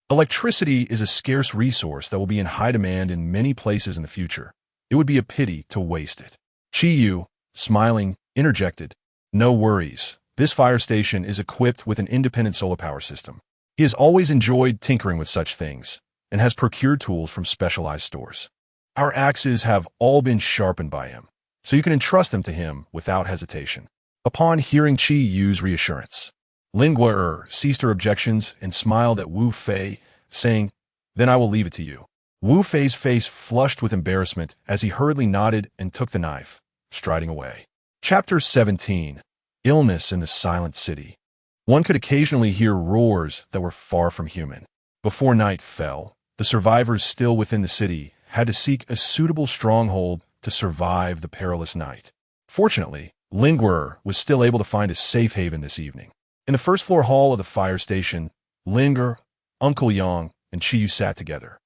Speaker 1: Electricity is a scarce resource that will be in high demand in many places in the future. It would be a pity to waste it." Qi Yu, smiling, interjected, "No worries. This fire station is equipped with an independent solar power system. He has always enjoyed tinkering with such things and has procured tools from specialized stores. Our axes have all been sharpened by him, so you can entrust them to him without hesitation." Upon hearing Qi Yu's reassurance, Lin Guerre ceased her objections and smiled at Wu Fei, saying, "Then I will leave it to you." Wu Fei's face flushed with embarrassment as he hurriedly nodded and took the knife, striding away. Chapter 17. Illness in the Silent City. One could occasionally hear roars that were far from human. Before night fell, the survivors still within the city had to seek a suitable stronghold to survive the perilous night. Fortunately, Lin Guerre was still able to find a safe haven this evening. In the first-floor hall of the fire station, Lin Guerre, Uncle Yang, and Qi Yu sat together,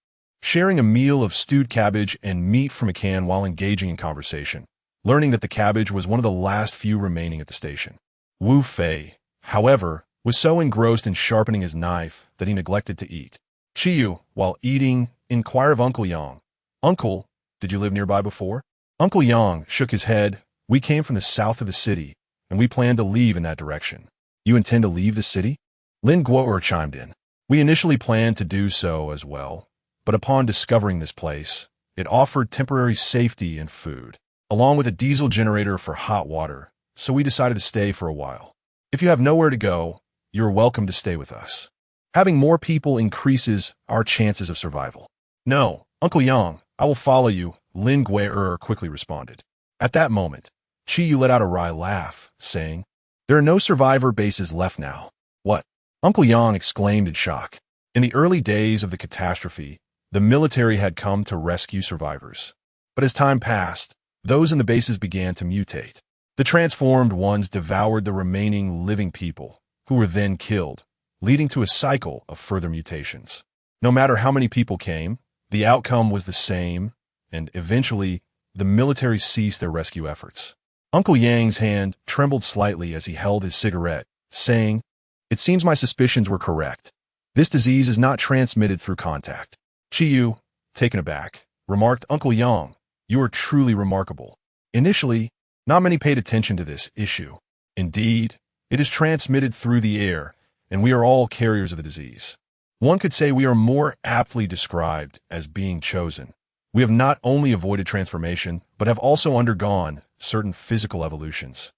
Speaker 1: sharing a meal of stewed cabbage and meat from a can while engaging in conversation, learning that the cabbage was one of the last few remaining at the station. Wu Fei, however, was so engrossed in sharpening his knife that he neglected to eat. Qi Yu, while eating, inquired of Uncle Yang, "Uncle, did you live nearby before?" Uncle Yang shook his head. "We came from the south of the city, and we plan to leave in that direction." "You intend to leave the city?" Lin Guerre chimed in. "We initially planned to do so as well, but upon discovering this place, it offered temporary safety and food, along with a diesel generator for hot water, so we decided to stay for a while. If you have nowhere to go, you're welcome to stay with us. Having more people increases our chances of survival." "No, Uncle Yang, I will follow you," Lin Guerre quickly responded. At that moment, Qi Yu let out a wry laugh, saying, "There are no survivor bases left now." "What?" Uncle Yang exclaimed in shock. In the early days of the catastrophe, the military had come to rescue survivors. But as time passed, those in the bases began to mutate. The transformed ones devoured the remaining living people, who were then killed, leading to a cycle of further mutations. No matter how many people came, the outcome was the same, and eventually, the military ceased their rescue efforts. Uncle Yang's hand trembled slightly as he held his cigarette, saying, "It seems my suspicions were correct. This disease is not transmitted through contact." Chiyu, taken aback, remarked, "Uncle Yang, you are truly remarkable. Initially, not many paid attention to this issue. Indeed, it is transmitted through the air, and we are all carriers of the disease. One could say we are more aptly described as being chosen. We have not only avoided transformation, but have also undergone certain physical evolutions,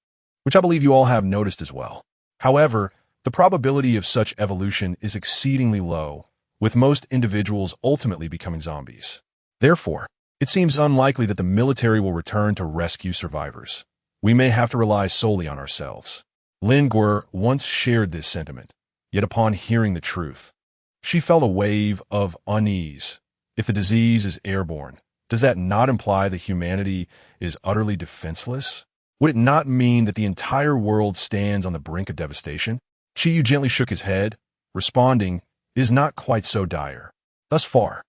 Speaker 1: which I believe you all have noticed as well. However, the probability of such evolution is exceedingly low, with most individuals ultimately becoming zombies. Therefore, it seems unlikely that the military will return to rescue survivors. We may have to rely solely on ourselves." Lin Guer once shared this sentiment, yet upon hearing the truth, she felt a wave of unease. If the disease is airborne, does that not imply that humanity is utterly defenseless? Would it not mean that the entire world stands on the brink of devastation? Chiyu gently shook his head, responding, "It is not quite so dire. Thus far,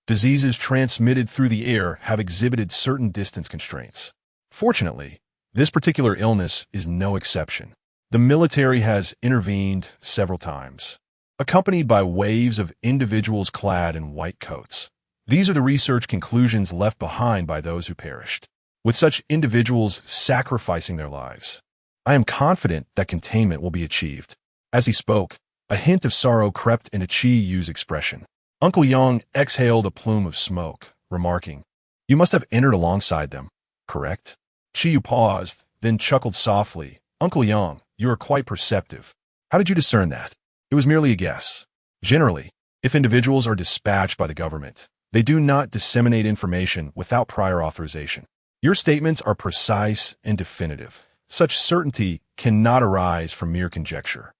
Speaker 1: diseases transmitted through the air have exhibited certain distance constraints. Fortunately, this particular illness is no exception. The military has intervened several times, accompanied by waves of individuals clad in white coats. These are the research conclusions left behind by those who perished, with such individuals sacrificing their lives. I am confident that containment will be achieved." As he spoke, a hint of sorrow crept into Chi-Yu's expression. Uncle Yang exhaled a plume of smoke, remarking, "You must have entered alongside them, correct?" Chi-Yu paused, then chuckled softly. "Uncle Yang, you are quite perceptive. How did you discern that?" "It was merely a guess. Generally, if individuals are dispatched by the government, they do not disseminate information without prior authorization. Your statements are precise and definitive. Such certainty cannot arise from mere conjecture."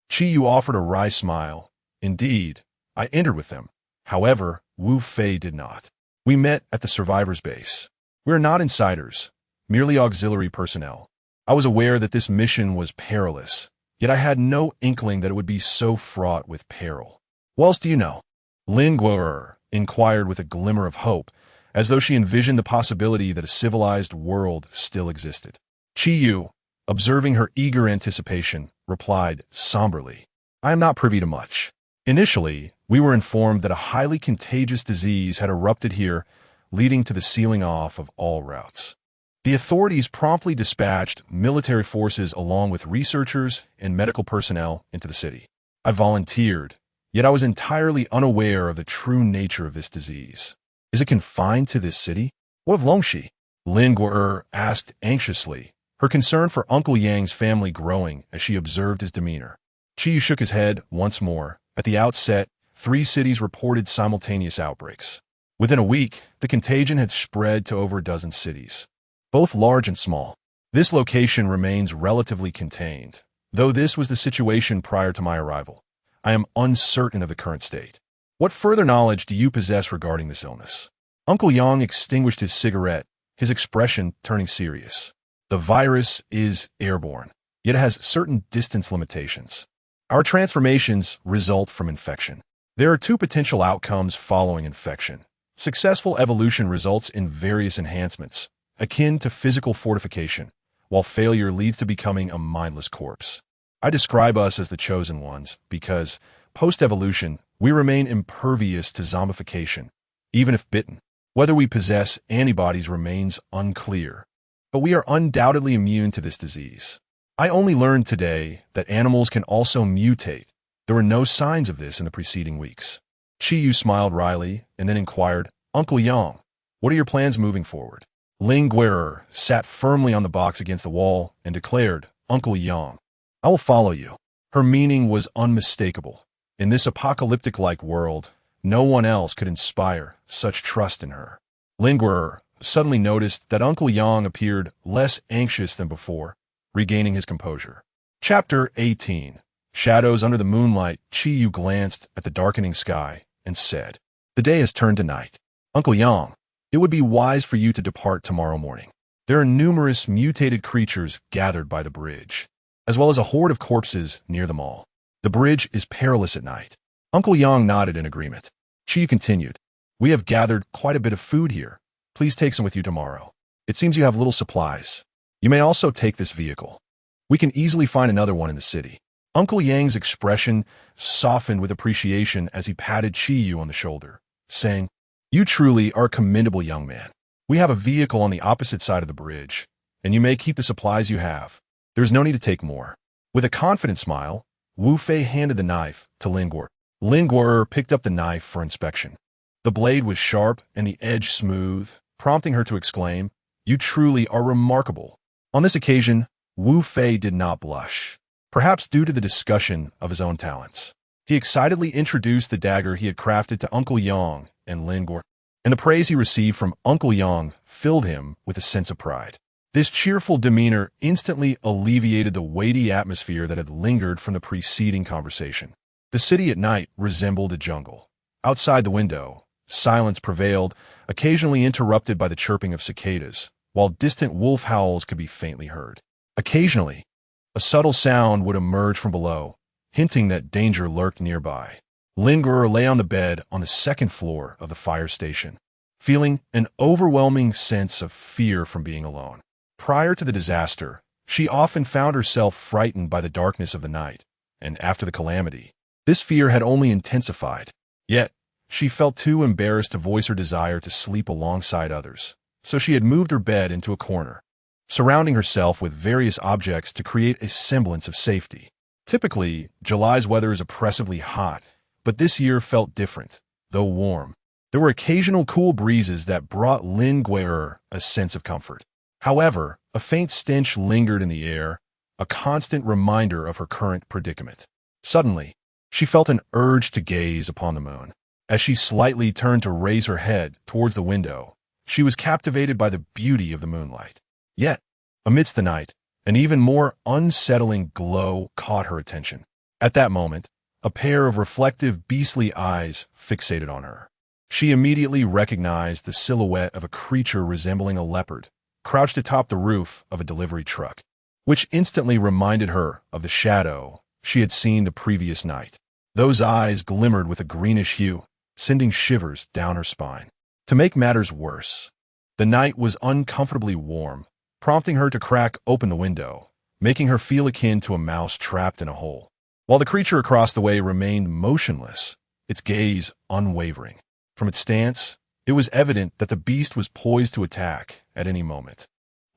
Speaker 1: Chi-Yu offered a wry smile. "Indeed, I entered with them. However, Wu Fei did not. We met at the survivors' base. We are not insiders, merely auxiliary personnel. I was aware that this mission was perilous, yet I had no inkling that it would be so fraught with peril." "What else do you know?" Lin Guer inquired with a glimmer of hope, as though she envisioned the possibility that a civilized world still existed. Chi-Yu, observing her eager anticipation, replied somberly, "I am not privy to much. Initially, we were informed that a highly contagious disease had erupted here, leading to the sealing off of all routes. The authorities promptly dispatched military forces along with researchers and medical personnel into the city. I volunteered, yet I was entirely unaware of the true nature of this disease. Is it confined to this city? What of Longxi?" Lin Guer asked anxiously, her concern for Uncle Yang's family growing as she observed his demeanor. Chi shook his head once more. At the outset, 3 cities reported simultaneous outbreaks. Within a week, the contagion had spread to over a dozen cities, both large and small. This location remains relatively contained, though this was the situation prior to my arrival. I am uncertain of the current state. What further knowledge do you possess regarding this illness?" Uncle Yang extinguished his cigarette, his expression turning serious. "The virus is airborne, yet it has certain distance limitations. Our transformations result from infection. There are 2 potential outcomes following infection. Successful evolution results in various enhancements, akin to physical fortification, while failure leads to becoming a mindless corpse. I describe us as the chosen ones because, post-evolution, we remain impervious to zombification, even if bitten. Whether we possess antibodies remains unclear, but we are undoubtedly immune to this disease. I only learned today that animals can also mutate. There were no signs of this in the preceding weeks." Chi-Yu smiled wryly and then inquired, "Uncle Yang, what are your plans moving forward?" Lin Guer sat firmly on the box against the wall and declared, "Uncle Yang, I will follow you." Her meaning was unmistakable. In this apocalyptic-like world, no one else could inspire such trust in her. Lin Guer suddenly noticed that Uncle Yang appeared less anxious than before, regaining his composure. Chapter 18. Shadows under the moonlight. Chi-Yu glanced at the darkening sky and said, "The day has turned to night. Uncle Yang, it would be wise for you to depart tomorrow morning. There are numerous mutated creatures gathered by the bridge, as well as a horde of corpses near them all. The bridge is perilous at night. Uncle Yang nodded in agreement. Chi continued, "We have gathered quite a bit of food here. Please take some with you tomorrow. It seems you have little supplies. You may also take this vehicle. We can easily find another one in the city." Uncle Yang's expression softened with appreciation as he patted Chi Yu on the shoulder, saying, "You truly are a commendable young man. We have a vehicle on the opposite side of the bridge, and you may keep the supplies you have. There is no need to take more." With a confident smile, Wu Fei handed the knife to Lin Guo. Lin Guo picked up the knife for inspection. The blade was sharp and the edge smooth, prompting her to exclaim, "You truly are remarkable." On this occasion, Wu Fei did not blush, perhaps due to the discussion of his own talents. He excitedly introduced the dagger he had crafted to Uncle Yang and Lin Guo, and the praise he received from Uncle Yang filled him with a sense of pride. This cheerful demeanor instantly alleviated the weighty atmosphere that had lingered from the preceding conversation. The city at night resembled a jungle. Outside the window, silence prevailed, occasionally interrupted by the chirping of cicadas, while distant wolf howls could be faintly heard. Occasionally, a subtle sound would emerge from below, hinting that danger lurked nearby. Lin Guo lay on the bed on the second floor of the fire station, feeling an overwhelming sense of fear from being alone. Prior to the disaster, she often found herself frightened by the darkness of the night, and after the calamity, this fear had only intensified. Yet, she felt too embarrassed to voice her desire to sleep alongside others, so she had moved her bed into a corner, surrounding herself with various objects to create a semblance of safety. Typically, July's weather is oppressively hot, but this year felt different, though warm. There were occasional cool breezes that brought Lin Guo a sense of comfort. However, a faint stench lingered in the air, a constant reminder of her current predicament. Suddenly, she felt an urge to gaze upon the moon. As she slightly turned to raise her head towards the window, she was captivated by the beauty of the moonlight. Yet, amidst the night, an even more unsettling glow caught her attention. At that moment, a pair of reflective, beastly eyes fixated on her. She immediately recognized the silhouette of a creature resembling a leopard, crouched atop the roof of a delivery truck, which instantly reminded her of the shadow she had seen the previous night. Those eyes glimmered with a greenish hue, sending shivers down her spine. To make matters worse, the night was uncomfortably warm, prompting her to crack open the window, making her feel akin to a mouse trapped in a hole. While the creature across the way remained motionless, its gaze unwavering. From its stance, it was evident that the beast was poised to attack at any moment.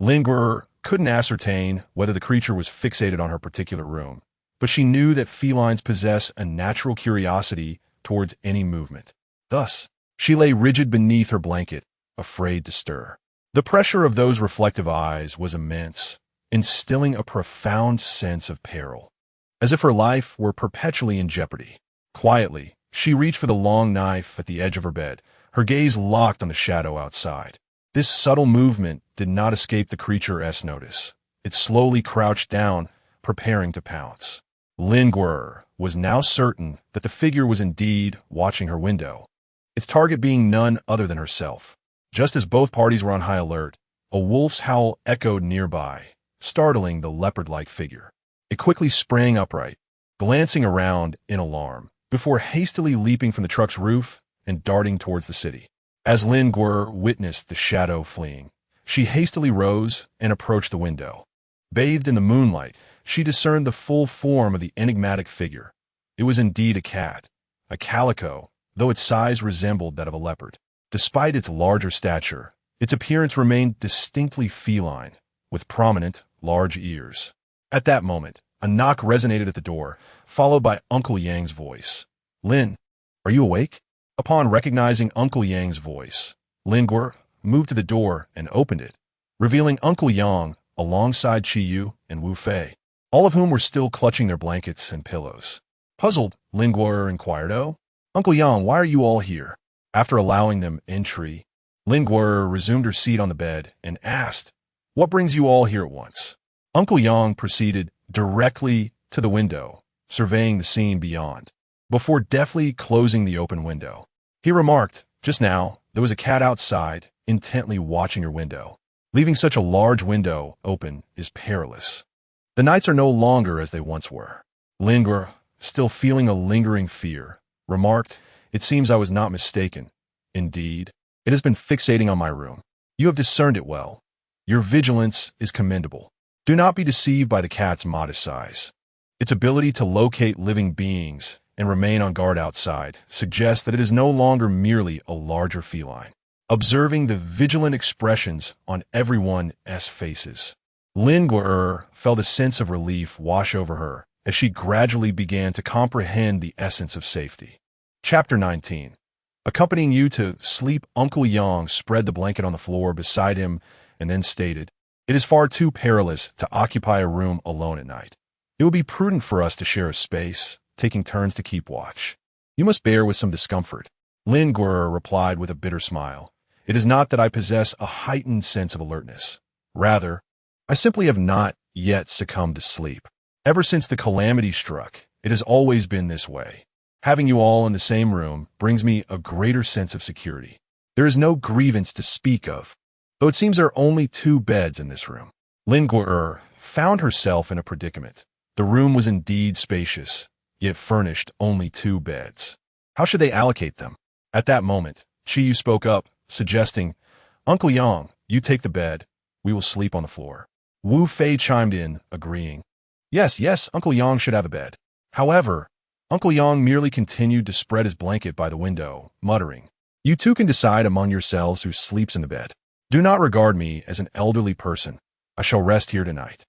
Speaker 1: Lin Guo couldn't ascertain whether the creature was fixated on her particular room, but she knew that felines possess a natural curiosity towards any movement. Thus, she lay rigid beneath her blanket, afraid to stir. The pressure of those reflective eyes was immense, instilling a profound sense of peril, as if her life were perpetually in jeopardy. Quietly, she reached for the long knife at the edge of her bed, her gaze locked on the shadow outside. This subtle movement did not escape the creature's notice. It slowly crouched down, preparing to pounce. Lin Guo was now certain that the figure was indeed watching her window, its target being none other than herself. Just as both parties were on high alert, a wolf's howl echoed nearby, startling the leopard-like figure. It quickly sprang upright, glancing around in alarm, before hastily leaping from the truck's roof and darting towards the city. As Lin Guo witnessed the shadow fleeing, she hastily rose and approached the window. Bathed in the moonlight, she discerned the full form of the enigmatic figure. It was indeed a cat, a calico, though its size resembled that of a leopard. Despite its larger stature, its appearance remained distinctly feline, with prominent, large ears. At that moment, a knock resonated at the door, followed by Uncle Yang's voice. "Lin, are you awake?" Upon recognizing Uncle Yang's voice, Lin Guo moved to the door and opened it, revealing Uncle Yang alongside Chi Yu and Wu Fei, all of whom were still clutching their blankets and pillows. Puzzled, Lin Guo inquired, "Oh, Uncle Yang, why are you all here?" After allowing them entry, Lin Guo resumed her seat on the bed and asked, "What brings you all here at once?" Uncle Yang proceeded directly to the window, surveying the scene beyond, before deftly closing the open window. He remarked, "Just now, there was a cat outside, intently watching your window. Leaving such a large window open is perilous. The nights are no longer as they once were. Linger, still feeling a lingering fear, remarked, "It seems I was not mistaken. Indeed, it has been fixating on my room. You have discerned it well. Your vigilance is commendable. Do not be deceived by the cat's modest size. Its ability to locate living beings and remain on guard outside suggests that it is no longer merely a larger feline." Observing the vigilant expressions on everyone's faces, Lin felt a sense of relief wash over her as she gradually began to comprehend the essence of safety. Chapter 19. Accompanying you to sleep, Uncle Yang spread the blanket on the floor beside him and then stated, "It is far too perilous to occupy a room alone at night. It would be prudent for us to share a space, taking turns to keep watch. You must bear with some discomfort." Lin replied with a bitter smile, "It is not that I possess a heightened sense of alertness. Rather, I simply have not yet succumbed to sleep. Ever since the calamity struck, it has always been this way. Having you all in the same room brings me a greater sense of security. There is no grievance to speak of, though it seems there are only 2 beds in this room." Lin found herself in a predicament. The room was indeed spacious, yet furnished only 2 beds. How should they allocate them? At that moment, Chiyu spoke up, suggesting, "Uncle Yang, you take the bed. We will sleep on the floor." Wu Fei chimed in, agreeing. Yes, Uncle Yang should have a bed." However, Uncle Yang merely continued to spread his blanket by the window, muttering, "You two can decide among yourselves who sleeps in the bed. Do not regard me as an elderly person. I shall rest here tonight."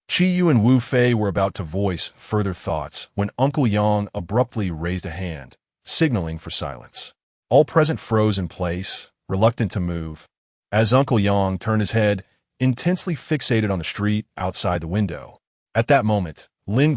Speaker 1: Chiyu and Wu Fei were about to voice further thoughts when Uncle Yang abruptly raised a hand, signaling for silence. All present froze in place, reluctant to move. As Uncle Yang turned his head, intensely fixated on the street outside the window. At that moment, Lin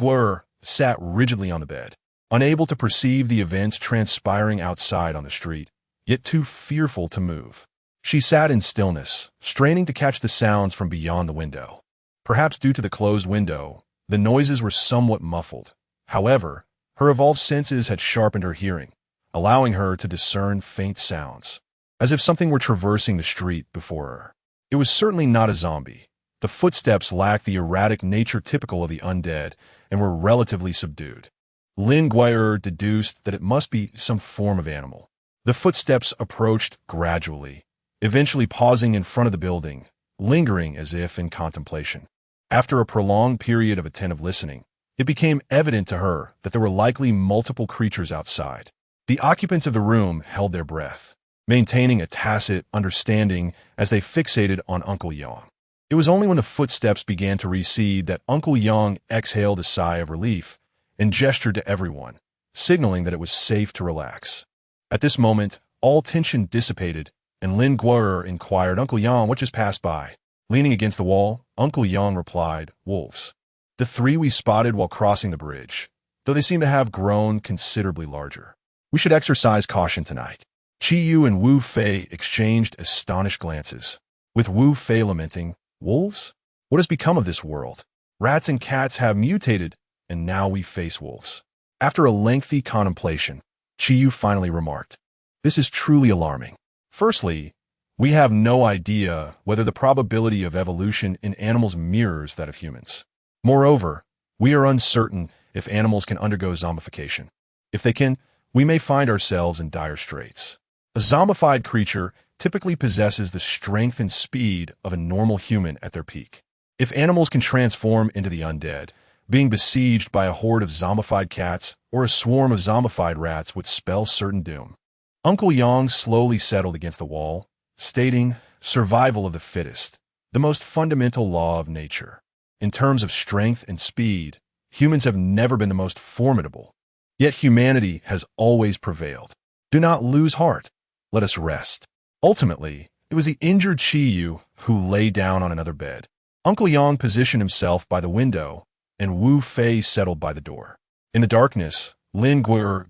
Speaker 1: sat rigidly on the bed, unable to perceive the events transpiring outside on the street, yet too fearful to move. She sat in stillness, straining to catch the sounds from beyond the window. Perhaps due to the closed window, the noises were somewhat muffled. However, her evolved senses had sharpened her hearing, allowing her to discern faint sounds, as if something were traversing the street before her. It was certainly not a zombie. The footsteps lacked the erratic nature typical of the undead and were relatively subdued. Lin deduced that it must be some form of animal. The footsteps approached gradually, eventually pausing in front of the building, lingering as if in contemplation. After a prolonged period of attentive listening, it became evident to her that there were likely multiple creatures outside. The occupants of the room held their breath, maintaining a tacit understanding as they fixated on Uncle Yang. It was only when the footsteps began to recede that Uncle Yang exhaled a sigh of relief and gestured to everyone, signaling that it was safe to relax. At this moment, all tension dissipated, and Lin inquired, "Uncle Yang, what just passed by?" Leaning against the wall, Uncle Yang replied, "Wolves. The 3 we spotted while crossing the bridge, though they seem to have grown considerably larger. We should exercise caution tonight." Chiyu and Wu Fei exchanged astonished glances, with Wu Fei lamenting, "Wolves? What has become of this world? Rats and cats have mutated, and now we face wolves." After a lengthy contemplation, Chiyu finally remarked, "This is truly alarming. Firstly, we have no idea whether the probability of evolution in animals mirrors that of humans. Moreover, we are uncertain if animals can undergo zombification. If they can, we may find ourselves in dire straits. A zombified creature typically possesses the strength and speed of a normal human at their peak. If animals can transform into the undead, being besieged by a horde of zombified cats or a swarm of zombified rats would spell certain doom." Uncle Yang slowly settled against the wall, stating, "Survival of the fittest, the most fundamental law of nature. In terms of strength and speed, humans have never been the most formidable. Yet humanity has always prevailed. Do not lose heart. Let us rest." Ultimately, it was the injured Chiyu who lay down on another bed. Uncle Yang positioned himself by the window, and Wu Fei settled by the door. In the darkness, Lin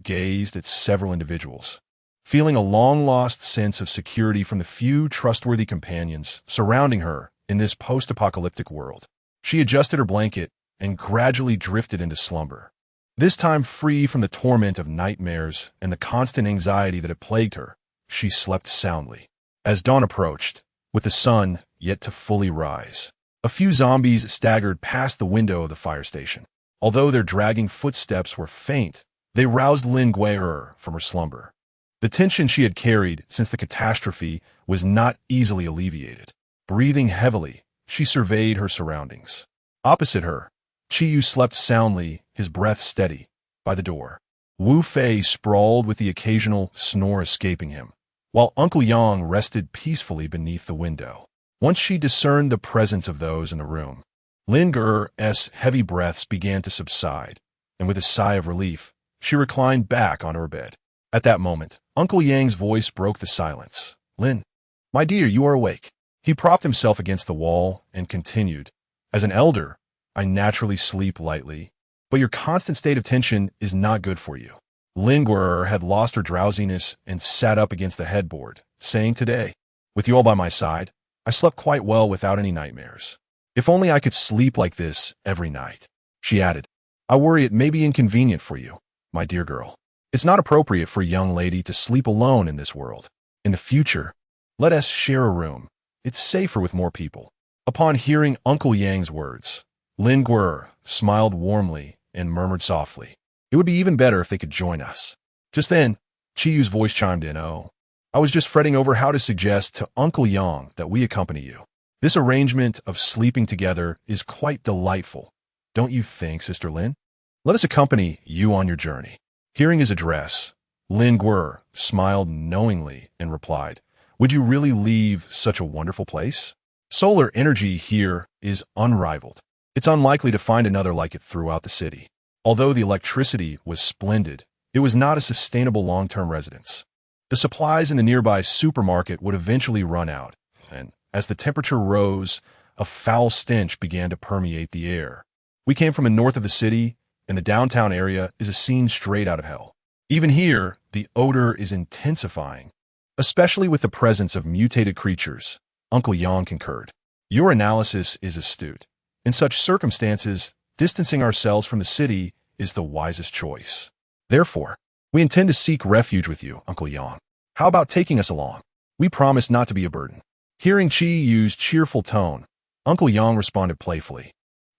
Speaker 1: gazed at several individuals, feeling a long-lost sense of security from the few trustworthy companions surrounding her in this post-apocalyptic world. She adjusted her blanket and gradually drifted into slumber, this time free from the torment of nightmares and the constant anxiety that had plagued her. She slept soundly. As dawn approached, with the sun yet to fully rise. A few zombies staggered past the window of the fire station. Although their dragging footsteps were faint, they roused Lin Gui'er from her slumber. The tension she had carried since the catastrophe was not easily alleviated. Breathing heavily, she surveyed her surroundings. Opposite her, Qiyu slept soundly, his breath steady, by the door. Wu Fei sprawled with the occasional snore escaping him, while Uncle Yang rested peacefully beneath the window. Once she discerned the presence of those in the room, Lin Gui'er's heavy breaths began to subside, and with a sigh of relief, she reclined back on her bed. At that moment, Uncle Yang's voice broke the silence. "Lin, my dear, you are awake." He propped himself against the wall and continued, "As an elder, I naturally sleep lightly, but your constant state of tension is not good for you." Lin Gui'er had lost her drowsiness and sat up against the headboard, saying, "Today, with you all by my side, I slept quite well without any nightmares. If only I could sleep like this every night." She added, "I worry it may be inconvenient for you, my dear girl. It's not appropriate for a young lady to sleep alone in this world. In the future, let us share a room. It's safer with more people." Upon hearing Uncle Yang's words, Lin Gui'er smiled warmly and murmured softly, "It would be even better if they could join us." Just then, Chiyu's voice chimed in, "Oh, I was just fretting over how to suggest to Uncle Yang that we accompany you. This arrangement of sleeping together is quite delightful, don't you think, Sister Lin? Let us accompany you on your journey." Hearing his address, Lin Gui'er smiled knowingly and replied, "Would you really leave such a wonderful place? Solar energy here is unrivaled. It's unlikely to find another like it throughout the city. Although the electricity was splendid, it was not a sustainable long-term residence. The supplies in the nearby supermarket would eventually run out, and as the temperature rose, a foul stench began to permeate the air. We came from the north of the city, and the downtown area is a scene straight out of hell. Even here, the odor is intensifying, especially with the presence of mutated creatures." Uncle Yang concurred. "Your analysis is astute. In such circumstances, distancing ourselves from the city is the wisest choice. Therefore, we intend to seek refuge with you, Uncle Yang. How about taking us along? We promise not to be a burden." Hearing Chiyu's cheerful tone, Uncle Yang responded playfully,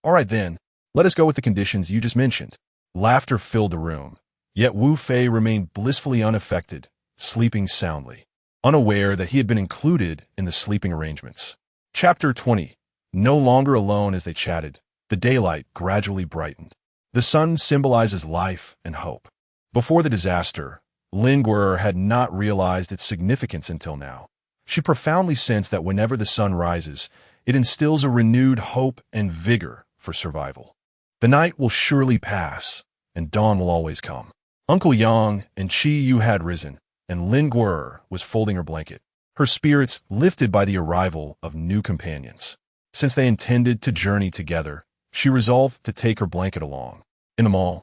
Speaker 1: "All right then, let us go with the conditions you just mentioned." Laughter filled the room, yet Wu Fei remained blissfully unaffected, sleeping soundly, unaware that he had been included in the sleeping arrangements. Chapter 20. No longer alone as they chatted, the daylight gradually brightened. The sun symbolizes life and hope. Before the disaster, Lin Gui'er had not realized its significance until now. She profoundly sensed that whenever the sun rises, it instills a renewed hope and vigor for survival. The night will surely pass, and dawn will always come. Uncle Yang and Qiyu had risen, and Lin Gui'er was folding her blanket, her spirits lifted by the arrival of new companions. Since they intended to journey together, she resolved to take her blanket along. In the mall,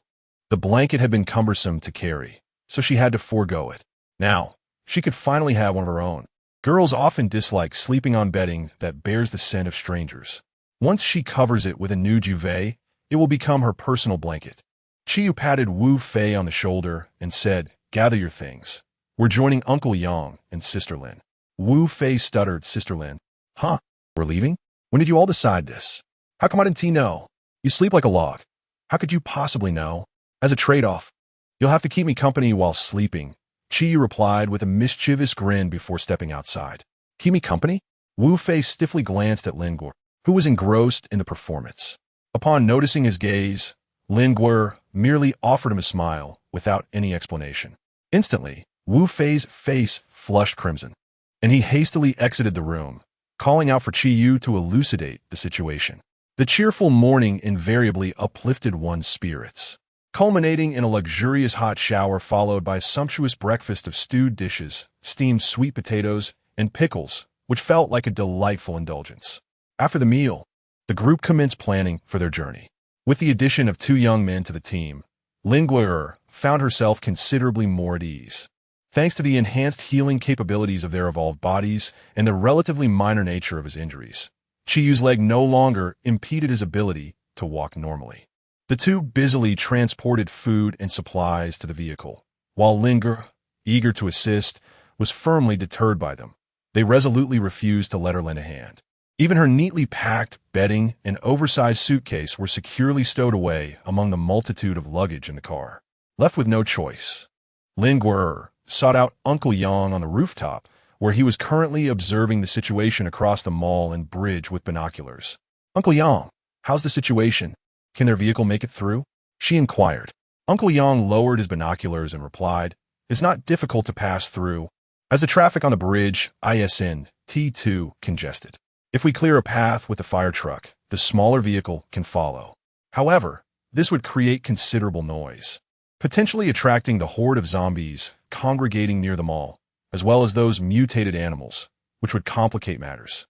Speaker 1: the blanket had been cumbersome to carry, so she had to forego it. Now, she could finally have one of her own. Girls often dislike sleeping on bedding that bears the scent of strangers. Once she covers it with a new duvet, it will become her personal blanket. Qiyu patted Wu Fei on the shoulder and said, "Gather your things. We're joining Uncle Yang and Sister Lin." Wu Fei stuttered, "Sister Lin? Huh? We're leaving? When did you all decide this? How come I didn't know? You sleep like a log. How could you possibly know? As a trade-off, you'll have to keep me company while sleeping," Qiyu replied with a mischievous grin before stepping outside. "Keep me company?" Wu Fei stiffly glanced at Lin Gui'er, who was engrossed in the performance. Upon noticing his gaze, Lin Gui'er merely offered him a smile without any explanation. Instantly, Wu Fei's face flushed crimson, and he hastily exited the room, calling out for Qiyu to elucidate the situation. The cheerful morning invariably uplifted one's spirits, culminating in a luxurious hot shower followed by a sumptuous breakfast of stewed dishes, steamed sweet potatoes, and pickles, which felt like a delightful indulgence. After the meal, the group commenced planning for their journey. With the addition of 2 young men to the team, Lin Gui'er found herself considerably more at ease. Thanks to the enhanced healing capabilities of their evolved bodies and the relatively minor nature of his injuries, Chiyu's leg no longer impeded his ability to walk normally. The two busily transported food and supplies to the vehicle, while Lin Gui'er, eager to assist, was firmly deterred by them. They resolutely refused to let her lend a hand. Even her neatly packed bedding and oversized suitcase were securely stowed away among the multitude of luggage in the car. Left with no choice, Lin Guer sought out Uncle Yang on the rooftop, where he was currently observing the situation across the mall and bridge with binoculars. "Uncle Yang, how's the situation? Can their vehicle make it through?" she inquired. Uncle Yang lowered his binoculars and replied, "It's not difficult to pass through, as the traffic on the bridge isn't too congested. If we clear a path with the fire truck, the smaller vehicle can follow. However, this would create considerable noise, potentially attracting the horde of zombies congregating near the mall, as well as those mutated animals, which would complicate matters."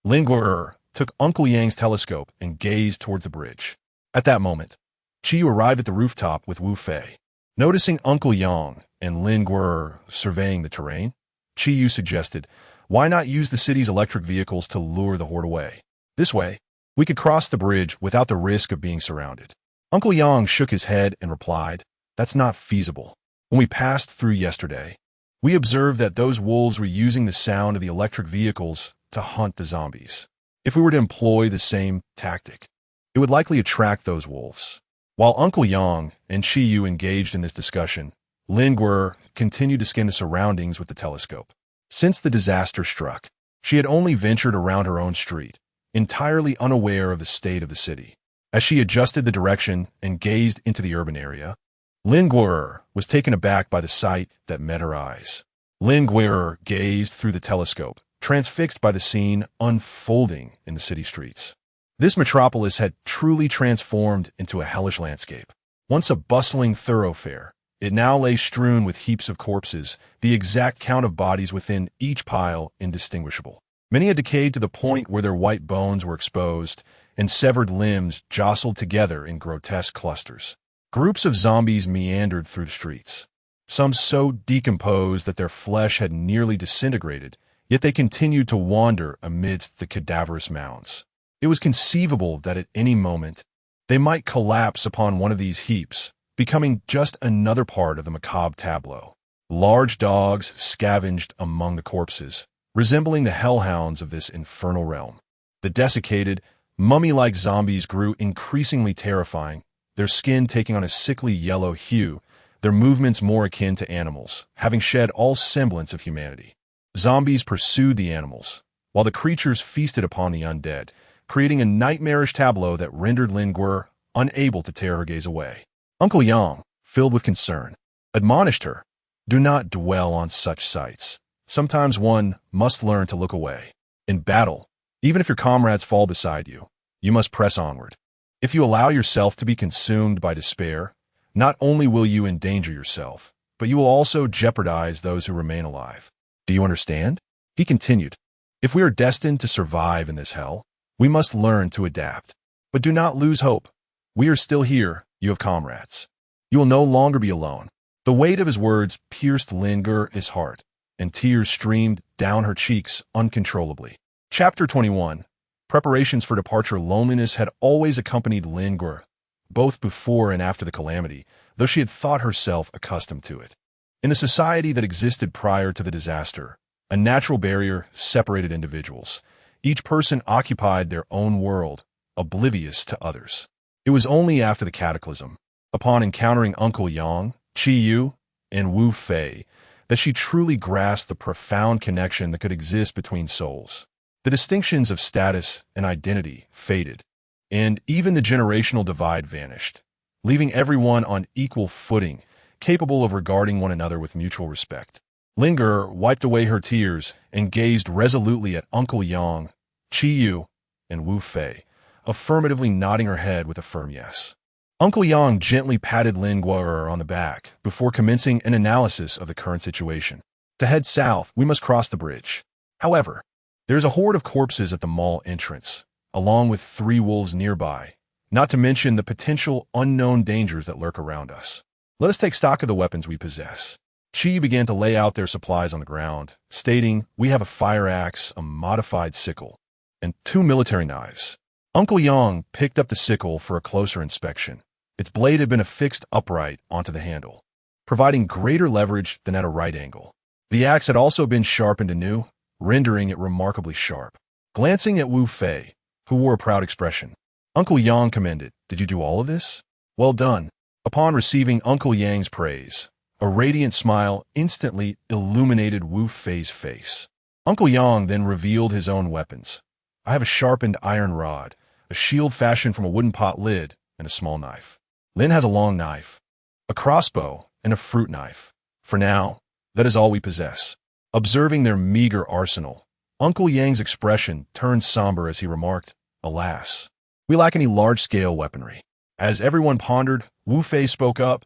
Speaker 1: Lin Guer took Uncle Yang's telescope and gazed towards the bridge. At that moment, Qiyu arrived at the rooftop with Wu Fei. Noticing Uncle Yang and Lin Guer surveying the terrain, Qiyu suggested, "Why not use the city's electric vehicles to lure the horde away? This way, we could cross the bridge without the risk of being surrounded." Uncle Yang shook his head and replied, "That's not feasible. When we passed through yesterday, we observed that those wolves were using the sound of the electric vehicles to hunt the zombies. If we were to employ the same tactic, it would likely attract those wolves." While Uncle Yang and Qiyu engaged in this discussion, Lin Guer continued to scan the surroundings with the telescope. Since the disaster struck, she had only ventured around her own street, entirely unaware of the state of the city. As she adjusted the direction and gazed into the urban area, Lin Guer was taken aback by the sight that met her eyes. Lin Guer gazed through the telescope, transfixed by the scene unfolding in the city streets. This metropolis had truly transformed into a hellish landscape. Once a bustling thoroughfare, it now lay strewn with heaps of corpses, the exact count of bodies within each pile indistinguishable. Many had decayed to the point where their white bones were exposed, and severed limbs jostled together in grotesque clusters. Groups of zombies meandered through the streets, some so decomposed that their flesh had nearly disintegrated, yet they continued to wander amidst the cadaverous mounds. It was conceivable that at any moment they might collapse upon one of these heaps, becoming just another part of the macabre tableau. Large dogs scavenged among the corpses, resembling the hellhounds of this infernal realm. The desiccated, mummy-like zombies grew increasingly terrifying, their skin taking on a sickly yellow hue, their movements more akin to animals, having shed all semblance of humanity. Zombies pursued the animals, while the creatures feasted upon the undead, creating a nightmarish tableau that rendered Lin Guer unable to tear her gaze away. Uncle Yang, filled with concern, admonished her, "Do not dwell on such sights. Sometimes one must learn to look away. In battle, even if your comrades fall beside you, you must press onward. If you allow yourself to be consumed by despair, not only will you endanger yourself, but you will also jeopardize those who remain alive. Do you understand?" He continued, "If we are destined to survive in this hell, we must learn to adapt. But do not lose hope. We are still here, you have comrades. You will no longer be alone." The weight of his words pierced Lin Guer's heart, and tears streamed down her cheeks uncontrollably. Chapter 21. Preparations for departure. Loneliness had always accompanied Lin Guer, both before and after the calamity, though she had thought herself accustomed to it. In the society that existed prior to the disaster, a natural barrier separated individuals. Each person occupied their own world, oblivious to others. It was only after the cataclysm, upon encountering Uncle Yang, Qiyu, and Wu Fei, that she truly grasped the profound connection that could exist between souls. The distinctions of status and identity faded, and even the generational divide vanished, leaving everyone on equal footing, capable of regarding one another with mutual respect. Lin Guer wiped away her tears and gazed resolutely at Uncle Yang, Qiyu, and Wu Fei, affirmatively nodding her head with a firm yes. Uncle Yang gently patted Lin Guer on the back before commencing an analysis of the current situation. To head south, we must cross the bridge. However, there is a horde of corpses at the mall entrance, along with 3 wolves nearby, not to mention the potential unknown dangers that lurk around us. Let us take stock of the weapons we possess. Chi began to lay out their supplies on the ground, stating, "We have a fire axe, a modified sickle, and 2 military knives." Uncle Yang picked up the sickle for a closer inspection. Its blade had been affixed upright onto the handle, providing greater leverage than at a right angle. The axe had also been sharpened anew, rendering it remarkably sharp. Glancing at Wu Fei, who wore a proud expression, Uncle Yang commended, "Did you do all of this? Well done." Upon receiving Uncle Yang's praise, a radiant smile instantly illuminated Wu Fei's face. Uncle Yang then revealed his own weapons. "I have a sharpened iron rod, a shield fashioned from a wooden pot lid, and a small knife. Lin has a long knife, a crossbow, and a fruit knife. For now, that is all we possess." Observing their meager arsenal, Uncle Yang's expression turned somber as he remarked, "Alas, we lack any large-scale weaponry." As everyone pondered, Wu Fei spoke up,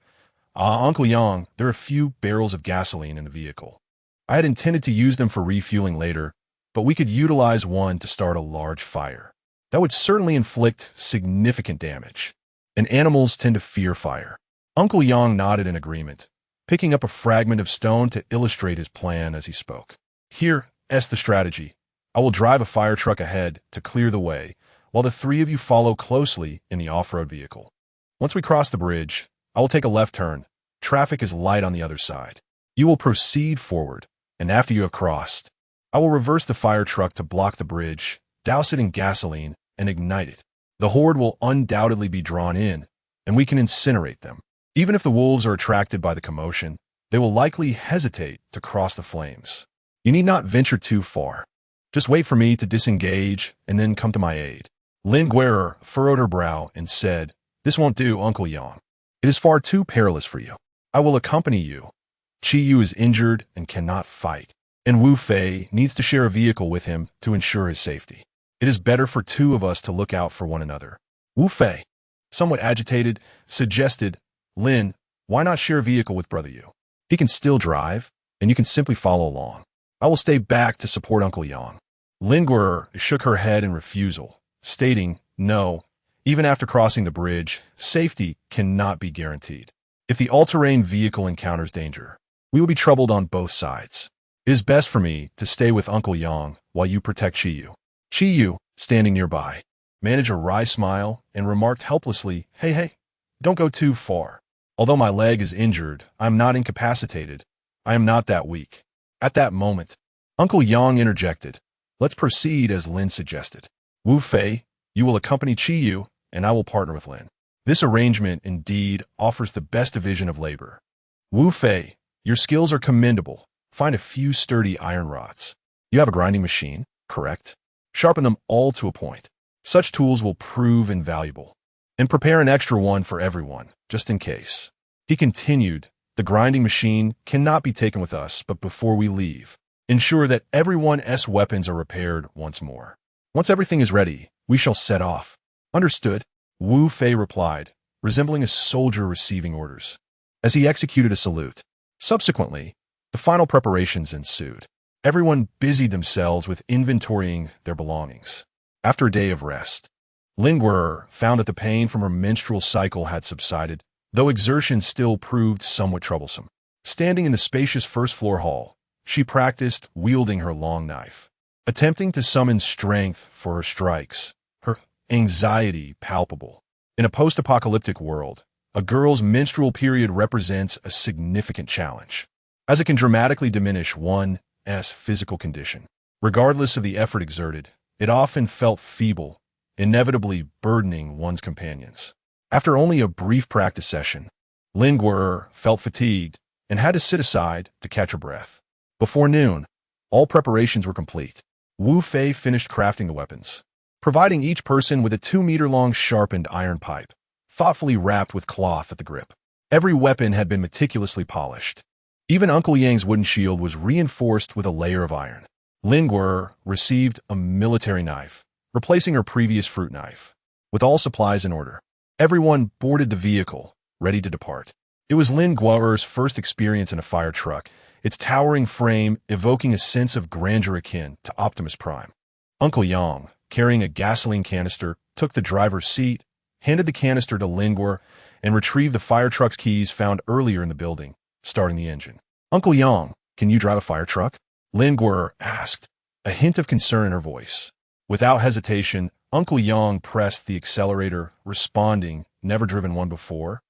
Speaker 1: Uncle Yang, there are a few barrels of gasoline in the vehicle. I had intended to use them for refueling later, but we could utilize one to start a large fire. That would certainly inflict significant damage, and animals tend to fear fire." Uncle Yang nodded in agreement, picking up a fragment of stone to illustrate his plan as he spoke. "Here's the strategy. I will drive a fire truck ahead to clear the way, while the three of you follow closely in the off-road vehicle. Once we cross the bridge, I will take a left turn. Traffic is light on the other side. You will proceed forward, and after you have crossed, I will reverse the fire truck to block the bridge, douse it in gasoline, and ignite it. The horde will undoubtedly be drawn in, and we can incinerate them. Even if the wolves are attracted by the commotion, they will likely hesitate to cross the flames. You need not venture too far. Just wait for me to disengage and then come to my aid." Lin Guerrer furrowed her brow and said, "This won't do, Uncle Yang. It is far too perilous for you. I will accompany you. Chi Yu is injured and cannot fight, and Wu Fei needs to share a vehicle with him to ensure his safety. It is better for two of us to look out for one another." Wu Fei, somewhat agitated, suggested, "Lin, why not share a vehicle with Brother Yu? He can still drive, and you can simply follow along. I will stay back to support Uncle Yang." Lin Guerrer shook her head in refusal, stating, "No, even after crossing the bridge, safety cannot be guaranteed. If the all-terrain vehicle encounters danger, we will be troubled on both sides. It is best for me to stay with Uncle Yang while you protect Chi Yu." Chi Yu, standing nearby, managed a wry smile and remarked helplessly, Hey, don't go too far. Although my leg is injured, I am not incapacitated. I am not that weak." At that moment, Uncle Yang interjected, "Let's proceed as Lin suggested. Wu Fei, you will accompany Chi Yu, and I will partner with Lin. This arrangement indeed offers the best division of labor. Wu Fei, your skills are commendable. Find a few sturdy iron rods. You have a grinding machine, correct? Sharpen them all to a point. Such tools will prove invaluable. And prepare an extra one for everyone, just in case." He continued, "The grinding machine cannot be taken with us, but before we leave, ensure that everyone's weapons are repaired once more. Once everything is ready, we shall set off." "Understood," Wu Fei replied, resembling a soldier receiving orders, as he executed a salute. Subsequently, the final preparations ensued. Everyone busied themselves with inventorying their belongings. After a day of rest, Lin Guerrer found that the pain from her menstrual cycle had subsided, though exertion still proved somewhat troublesome. Standing in the spacious first-floor hall, she practiced wielding her long knife, attempting to summon strength for her strikes, her anxiety palpable. In a post-apocalyptic world, a girl's menstrual period represents a significant challenge, as it can dramatically diminish one's physical condition. Regardless of the effort exerted, it often felt feeble, inevitably burdening one's companions. After only a brief practice session, Lin Guerrer felt fatigued and had to sit aside to catch her breath. Before noon, all preparations were complete. Wu Fei finished crafting the weapons, providing each person with a 2-meter-long sharpened iron pipe, thoughtfully wrapped with cloth at the grip. Every weapon had been meticulously polished. Even Uncle Yang's wooden shield was reinforced with a layer of iron. Lin Guerrer received a military knife, replacing her previous fruit knife. With all supplies in order, everyone boarded the vehicle, ready to depart. It was Lin Guerrer's first experience in a fire truck, its towering frame evoking a sense of grandeur akin to Optimus Prime. Uncle Yang, carrying a gasoline canister, took the driver's seat, handed the canister to Lin Guerrer, and retrieved the fire truck's keys found earlier in the building, starting the engine. "Uncle Yang, can you drive a fire truck?" Lin Guerrer asked, a hint of concern in her voice. Without hesitation, Uncle Yang pressed the accelerator, responding, "Never driven one before.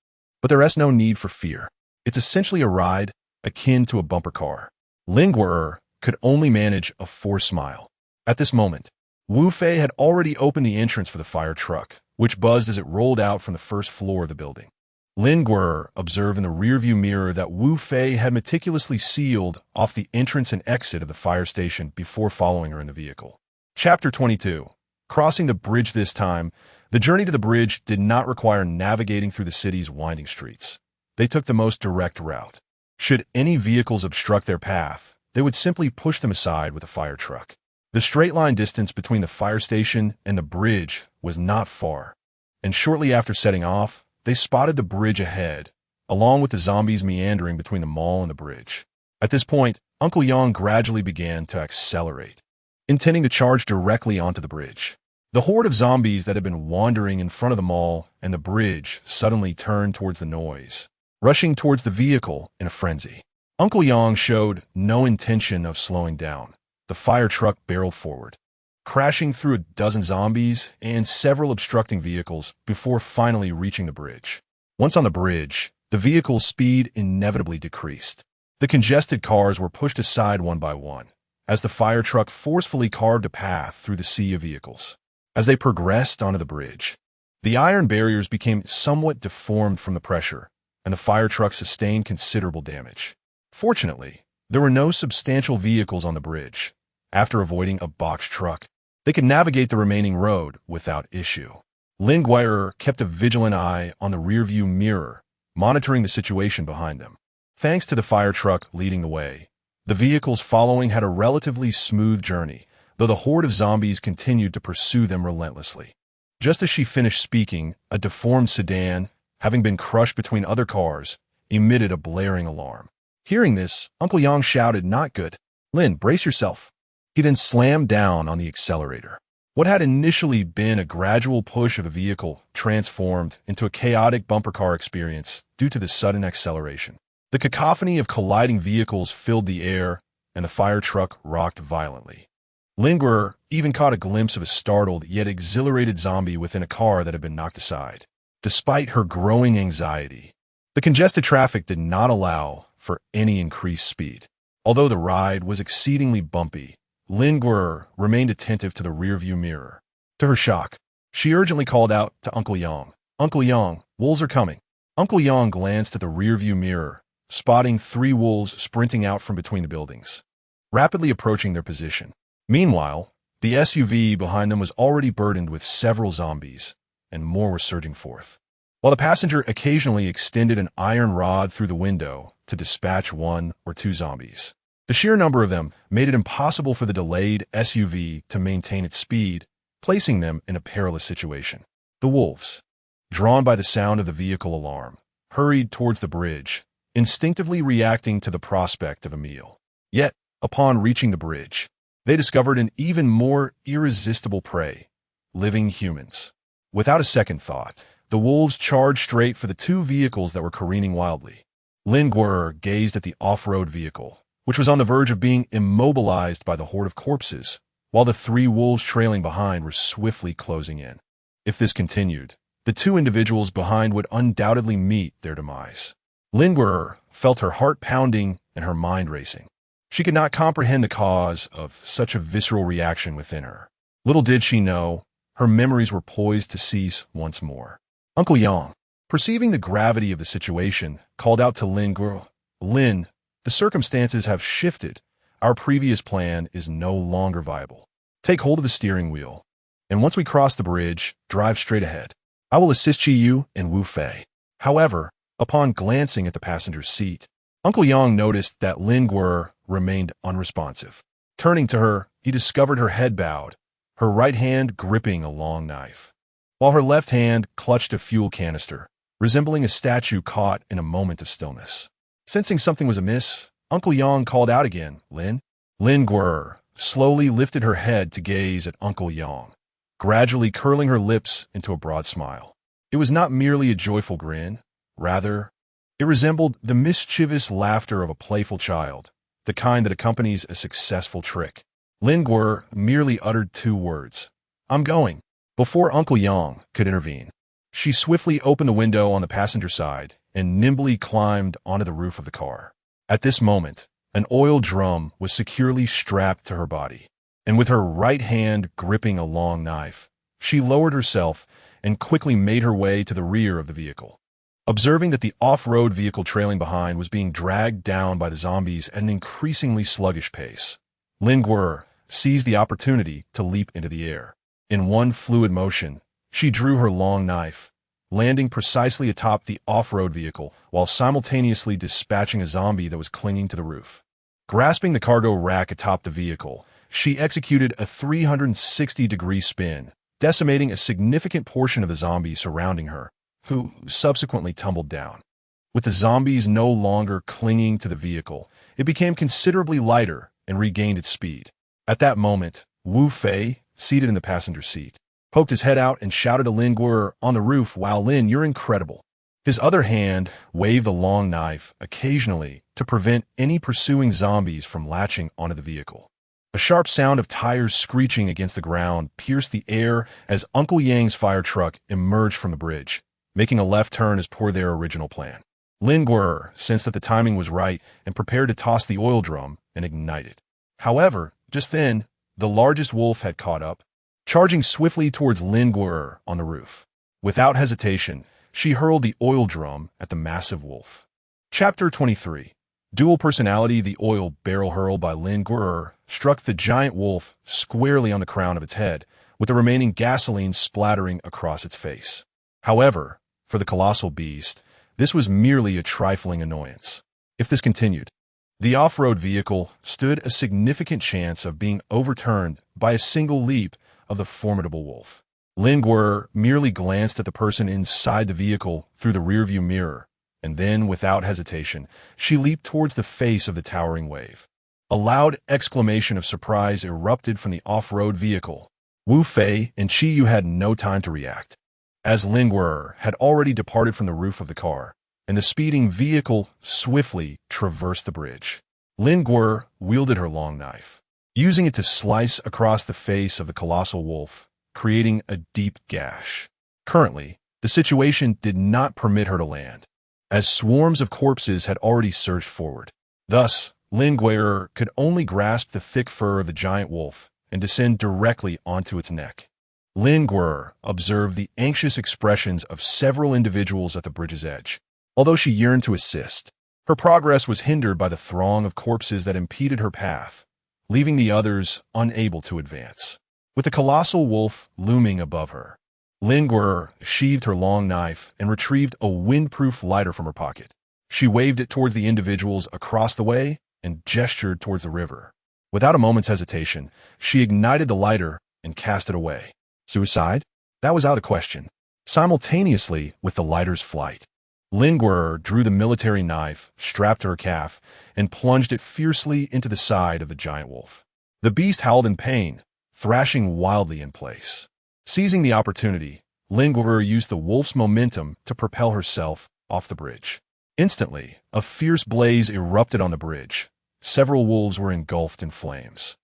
Speaker 1: But there's no need for fear. It's essentially a ride akin to a bumper car." Lin Guerrer could only manage a forced smile. At this moment, Wu Fei had already opened the entrance for the fire truck, which buzzed as it rolled out from the first floor of the building. Lin Guer observed in the rearview mirror that Wu Fei had meticulously sealed off the entrance and exit of the fire station before following her in the vehicle. Chapter 22. Crossing the bridge this time, the journey to the bridge did not require navigating through the city's winding streets. They took the most direct route. Should any vehicles obstruct their path, they would simply push them aside with a fire truck. The straight-line distance between the fire station and the bridge was not far, and shortly after setting off, they spotted the bridge ahead, along with the zombies meandering between the mall and the bridge. At this point, Uncle Yang gradually began to accelerate, intending to charge directly onto the bridge. The horde of zombies that had been wandering in front of the mall and the bridge suddenly turned towards the noise, rushing towards the vehicle in a frenzy. Uncle Yang showed no intention of slowing down. The fire truck barreled forward, crashing through a dozen zombies and several obstructing vehicles before finally reaching the bridge. Once on the bridge, the vehicle's speed inevitably decreased. The congested cars were pushed aside one by one, as the fire truck forcefully carved a path through the sea of vehicles. As they progressed onto the bridge, the iron barriers became somewhat deformed from the pressure, and the fire truck sustained considerable damage. Fortunately, there were no substantial vehicles on the bridge. After avoiding a box truck, they could navigate the remaining road without issue. Lin Guer kept a vigilant eye on the rearview mirror, monitoring the situation behind them. Thanks to the fire truck leading the way, the vehicles following had a relatively smooth journey, though the horde of zombies continued to pursue them relentlessly. Just as she finished speaking, a deformed sedan, having been crushed between other cars, emitted a blaring alarm. Hearing this, Uncle Yang shouted, "Not good. Lin, brace yourself." He then slammed down on the accelerator. What had initially been a gradual push of the vehicle transformed into a chaotic bumper car experience due to the sudden acceleration. The cacophony of colliding vehicles filled the air, and the fire truck rocked violently. Lin Guer even caught a glimpse of a startled yet exhilarated zombie within a car that had been knocked aside. Despite her growing anxiety, the congested traffic did not allow for any increased speed. Although the ride was exceedingly bumpy, Lin Guer remained attentive to the rearview mirror. To her shock, she urgently called out to Uncle Yang, "Uncle Yang, wolves are coming." Uncle Yang glanced at the rearview mirror, spotting 3 wolves sprinting out from between the buildings, rapidly approaching their position. Meanwhile, the SUV behind them was already burdened with several zombies, and more were surging forth. While the passenger occasionally extended an iron rod through the window to dispatch 1 or 2 zombies, the sheer number of them made it impossible for the delayed SUV to maintain its speed, placing them in a perilous situation. The wolves, drawn by the sound of the vehicle alarm, hurried towards the bridge, instinctively reacting to the prospect of a meal. Yet, upon reaching the bridge, they discovered an even more irresistible prey: living humans. Without a second thought, the wolves charged straight for the 2 vehicles that were careening wildly. Lin Guer gazed at the off-road vehicle, which was on the verge of being immobilized by the horde of corpses, while the 3 wolves trailing behind were swiftly closing in. If this continued, the 2 individuals behind would undoubtedly meet their demise. Lin Guer felt her heart pounding and her mind racing. She could not comprehend the cause of such a visceral reaction within her. Little did she know, her memories were poised to cease once more. Uncle Yang, perceiving the gravity of the situation, called out to Lin Guer, "Lin, the circumstances have shifted. Our previous plan is no longer viable. Take hold of the steering wheel, and once we cross the bridge, drive straight ahead. I will assist you and Wu Fei." However, upon glancing at the passenger's seat, Uncle Yang noticed that Lin Guer remained unresponsive. Turning to her, he discovered her head bowed, her right hand gripping a long knife, while her left hand clutched a fuel canister, resembling a statue caught in a moment of stillness. Sensing something was amiss, Uncle Yang called out again, "Lin." Lin Guer slowly lifted her head to gaze at Uncle Yang, gradually curling her lips into a broad smile. It was not merely a joyful grin. Rather, it resembled the mischievous laughter of a playful child, the kind that accompanies a successful trick. Lin Guer merely uttered 2 words, "I'm going," before Uncle Yang could intervene. She swiftly opened the window on the passenger side and nimbly climbed onto the roof of the car. At this moment, an oil drum was securely strapped to her body. and with her right hand gripping a long knife, she lowered herself and quickly made her way to the rear of the vehicle. Observing that the off-road vehicle trailing behind was being dragged down by the zombies at an increasingly sluggish pace, Lin Guer seized the opportunity to leap into the air. In one fluid motion, she drew her long knife, landing precisely atop the off-road vehicle while simultaneously dispatching a zombie that was clinging to the roof. Grasping the cargo rack atop the vehicle, she executed a 360-degree spin, decimating a significant portion of the zombies surrounding her, who subsequently tumbled down. With the zombies no longer clinging to the vehicle, it became considerably lighter and regained its speed. At that moment, Wu Fei, seated in the passenger seat, poked his head out and shouted to Lin Guer on the roof, "Wow, Lin, you're incredible." His other hand waved the long knife occasionally to prevent any pursuing zombies from latching onto the vehicle. A sharp sound of tires screeching against the ground pierced the air as Uncle Yang's fire truck emerged from the bridge, making a left turn as per their original plan. Lin Guer sensed that the timing was right and prepared to toss the oil drum and ignite it. However, just then, the largest wolf had caught up, charging swiftly towards Lin Guer on the roof. Without hesitation, she hurled the oil drum at the massive wolf. Chapter 23. Dual personality. The oil barrel hurled by Lin Guer struck the giant wolf squarely on the crown of its head, with the remaining gasoline splattering across its face. However, for the colossal beast, this was merely a trifling annoyance. If this continued, the off-road vehicle stood a significant chance of being overturned by a single leap of the formidable wolf. Lin Guer merely glanced at the person inside the vehicle through the rearview mirror, and then, without hesitation, she leaped towards the face of the towering wave. A loud exclamation of surprise erupted from the off-road vehicle. Wu Fei and Chi Yu had no time to react, as Lin Guer had already departed from the roof of the car, and the speeding vehicle swiftly traversed the bridge. Lin Guer wielded her long knife, using it to slice across the face of the colossal wolf, creating a deep gash. Currently, the situation did not permit her to land, as swarms of corpses had already surged forward. Thus, Lin Guer could only grasp the thick fur of the giant wolf and descend directly onto its neck. Lin Guer observed the anxious expressions of several individuals at the bridge's edge. Although she yearned to assist, her progress was hindered by the throng of corpses that impeded her path, leaving the others unable to advance. With the colossal wolf looming above her, Lin Guer sheathed her long knife and retrieved a windproof lighter from her pocket. She waved it towards the individuals across the way and gestured towards the river. Without a moment's hesitation, she ignited the lighter and cast it away. Suicide? That was out of the question. Simultaneously with the lighter's flight, Lin Guer drew the military knife strapped to her calf and plunged it fiercely into the side of the giant wolf. The beast howled in pain, thrashing wildly in place. Seizing the opportunity, Lin Guer used the wolf's momentum to propel herself off the bridge. Instantly, a fierce blaze erupted on the bridge. Several wolves were engulfed in flames,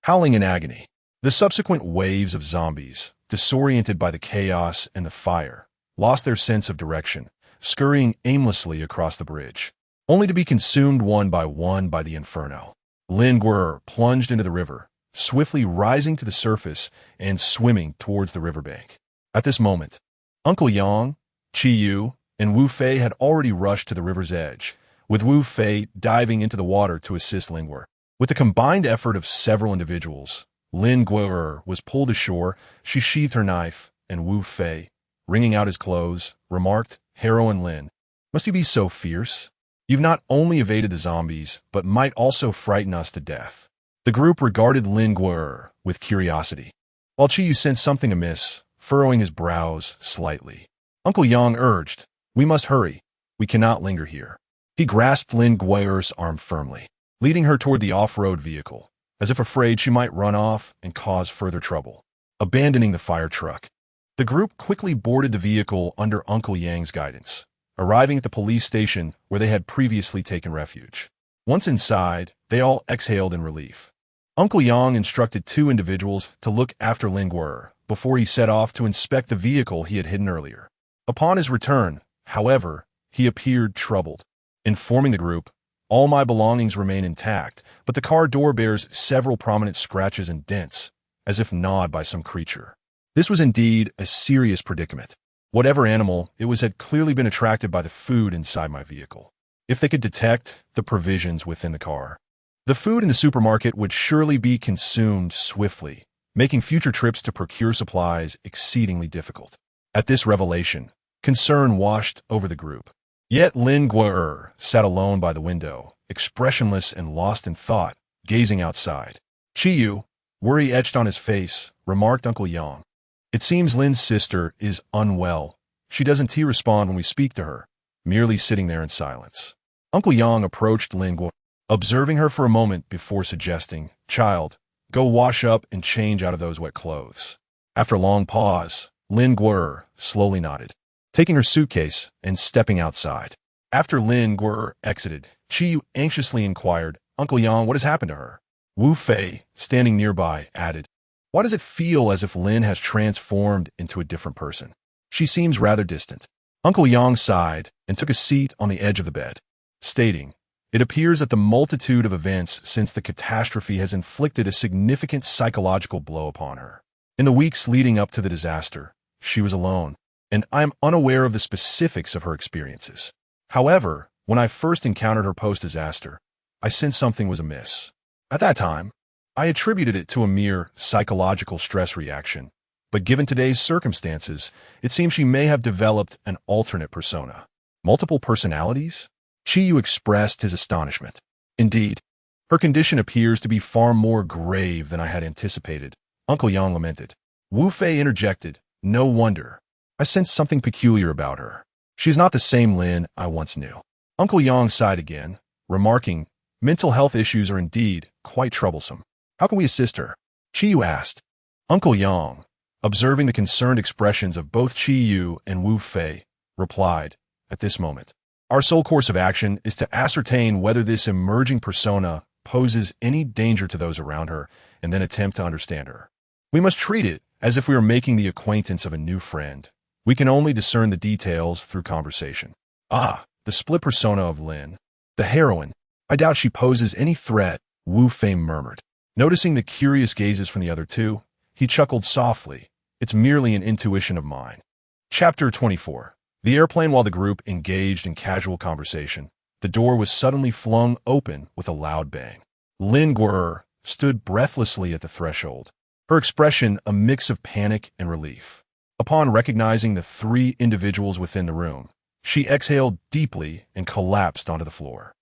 Speaker 1: howling in agony. The subsequent waves of zombies, disoriented by the chaos and the fire, lost their sense of direction, scurrying aimlessly across the bridge, only to be consumed one by the inferno. Lin Guer plunged into the river, swiftly rising to the surface and swimming towards the riverbank. At this moment, Uncle Yang, Chi Yu, and Wu Fei had already rushed to the river's edge, with Wu Fei diving into the water to assist Lin Guer. With the combined effort of several individuals, Lin Guer was pulled ashore. She sheathed her knife, and Wu Fei, wringing out his clothes, remarked, "Heroine Lin, must you be so fierce? You've not only evaded the zombies, but might also frighten us to death." The group regarded Lin Guer with curiosity, while Chi Yu sensed something amiss, furrowing his brows slightly. Uncle Yang urged, "We must hurry. We cannot linger here." He grasped Lin Guer's arm firmly, leading her toward the off-road vehicle, as if afraid she might run off and cause further trouble. Abandoning the fire truck, the group quickly boarded the vehicle under Uncle Yang's guidance, arriving at the police station where they had previously taken refuge. Once inside, they all exhaled in relief. Uncle Yang instructed two individuals to look after Lin Guer before he set off to inspect the vehicle he had hidden earlier. Upon his return, however, he appeared troubled. Informing the group, All my belongings remain intact, but the car door bears several prominent scratches and dents, as if gnawed by some creature. This was indeed a serious predicament. Whatever animal it was had clearly been attracted by the food inside my vehicle. If they could detect the provisions within the car, the food in the supermarket would surely be consumed swiftly, making future trips to procure supplies exceedingly difficult. At this revelation, concern washed over the group. Yet Lin Guer sat alone by the window, expressionless and lost in thought, gazing outside. Chiyu, worry etched on his face, remarked Uncle Yang. It seems Lin's sister is unwell. She doesn't respond when we speak to her, merely sitting there in silence. Uncle Yang approached Lin Guer, observing her for a moment before suggesting, "Child, go wash up and change out of those wet clothes." After a long pause, Lin Guer slowly nodded, taking her suitcase and stepping outside. After Lin Guer exited, Chiyu anxiously inquired, "Uncle Yang, what has happened to her?" Wu Fei, standing nearby, added, "Why does it feel as if Lin has transformed into a different person? She seems rather distant." Uncle Yang sighed and took a seat on the edge of the bed, stating, "It appears that the multitude of events since the catastrophe has inflicted a significant psychological blow upon her. In the weeks leading up to the disaster, she was alone, and I am unaware of the specifics of her experiences. However, when I first encountered her post-disaster, I sensed something was amiss. At that time, I attributed it to a mere psychological stress reaction, but given today's circumstances, it seems she may have developed an alternate persona." Multiple personalities? Chiyu expressed his astonishment. "Indeed, her condition appears to be far more grave than I had anticipated," Uncle Yang lamented. Wu Fei interjected, "No wonder. I sense something peculiar about her. She's not the same Lin I once knew." Uncle Yang sighed again, remarking, "Mental health issues are indeed quite troublesome. How can we assist her?" Chiyu asked. Uncle Yang, observing the concerned expressions of both Chiyu and Wu Fei, replied, "At this moment, our sole course of action is to ascertain whether this emerging persona poses any danger to those around her, and then attempt to understand her. We must treat it as if we were making the acquaintance of a new friend. We can only discern the details through conversation." "Ah, the split persona of Lin. The heroine. I doubt she poses any threat," Wu Fei murmured. Noticing the curious gazes from the other two, he chuckled softly. "It's merely an intuition of mine." Chapter 24. The airplane. While the group engaged in casual conversation, the door was suddenly flung open with a loud bang. Lin Guer stood breathlessly at the threshold, her expression a mix of panic and relief. Upon recognizing the three individuals within the room, she exhaled deeply and collapsed onto the floor.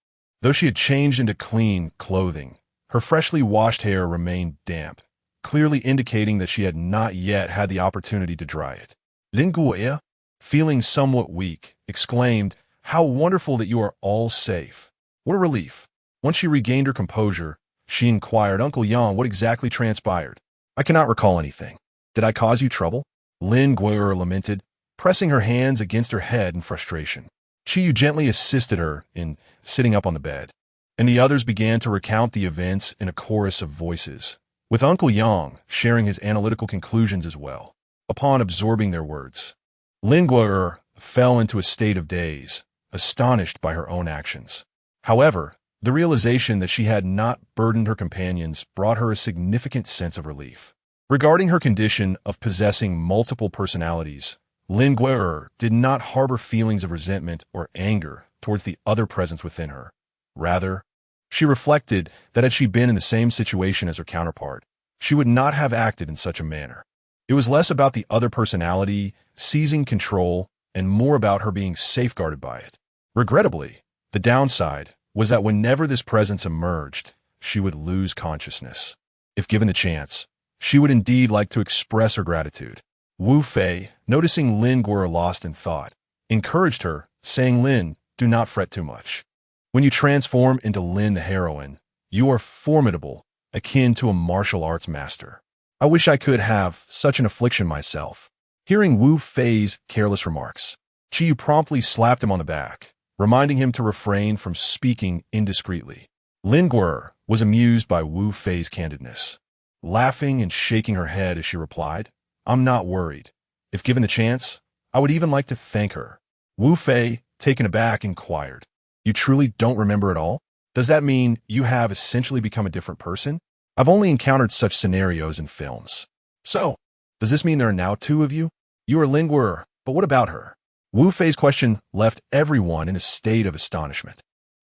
Speaker 1: Though she had changed into clean clothing, her freshly washed hair remained damp, clearly indicating that she had not yet had the opportunity to dry it. Lin Guer, feeling somewhat weak, exclaimed, "How wonderful that you are all safe. What a relief." Once she regained her composure, she inquired, "Uncle Yang, what exactly transpired?" "I cannot recall anything. Did I cause you trouble?" Lin Guer lamented, pressing her hands against her head in frustration. Chiyu gently assisted her in sitting up on the bed, and the others began to recount the events in a chorus of voices, with Uncle Yang sharing his analytical conclusions as well. Upon absorbing their words, Lin Guer fell into a state of daze, astonished by her own actions. However, the realization that she had not burdened her companions brought her a significant sense of relief. Regarding her condition of possessing multiple personalities, Lin Guer did not harbor feelings of resentment or anger towards the other presence within her. Rather, she reflected that had she been in the same situation as her counterpart, she would not have acted in such a manner. It was less about the other personality seizing control and more about her being safeguarded by it. Regrettably, the downside was that whenever this presence emerged, she would lose consciousness. If given the chance, she would indeed like to express her gratitude. Wu Fei, noticing Lin Guer lost in thought, encouraged her, saying, "Lin, do not fret too much. When you transform into Lin the heroine, you are formidable, akin to a martial arts master. I wish I could have such an affliction myself." Hearing Wu Fei's careless remarks, Chiyu promptly slapped him on the back, reminding him to refrain from speaking indiscreetly. Lin Guer was amused by Wu Fei's candidness, laughing and shaking her head as she replied, "I'm not worried. If given the chance, I would even like to thank her." Wu Fei, taken aback, inquired, "You truly don't remember at all?" Does that mean you have essentially become a different person? I've only encountered such scenarios in films. So, does this mean there are now two of you? You are Linguer, but what about her? Wu Fei's question left everyone in a state of astonishment.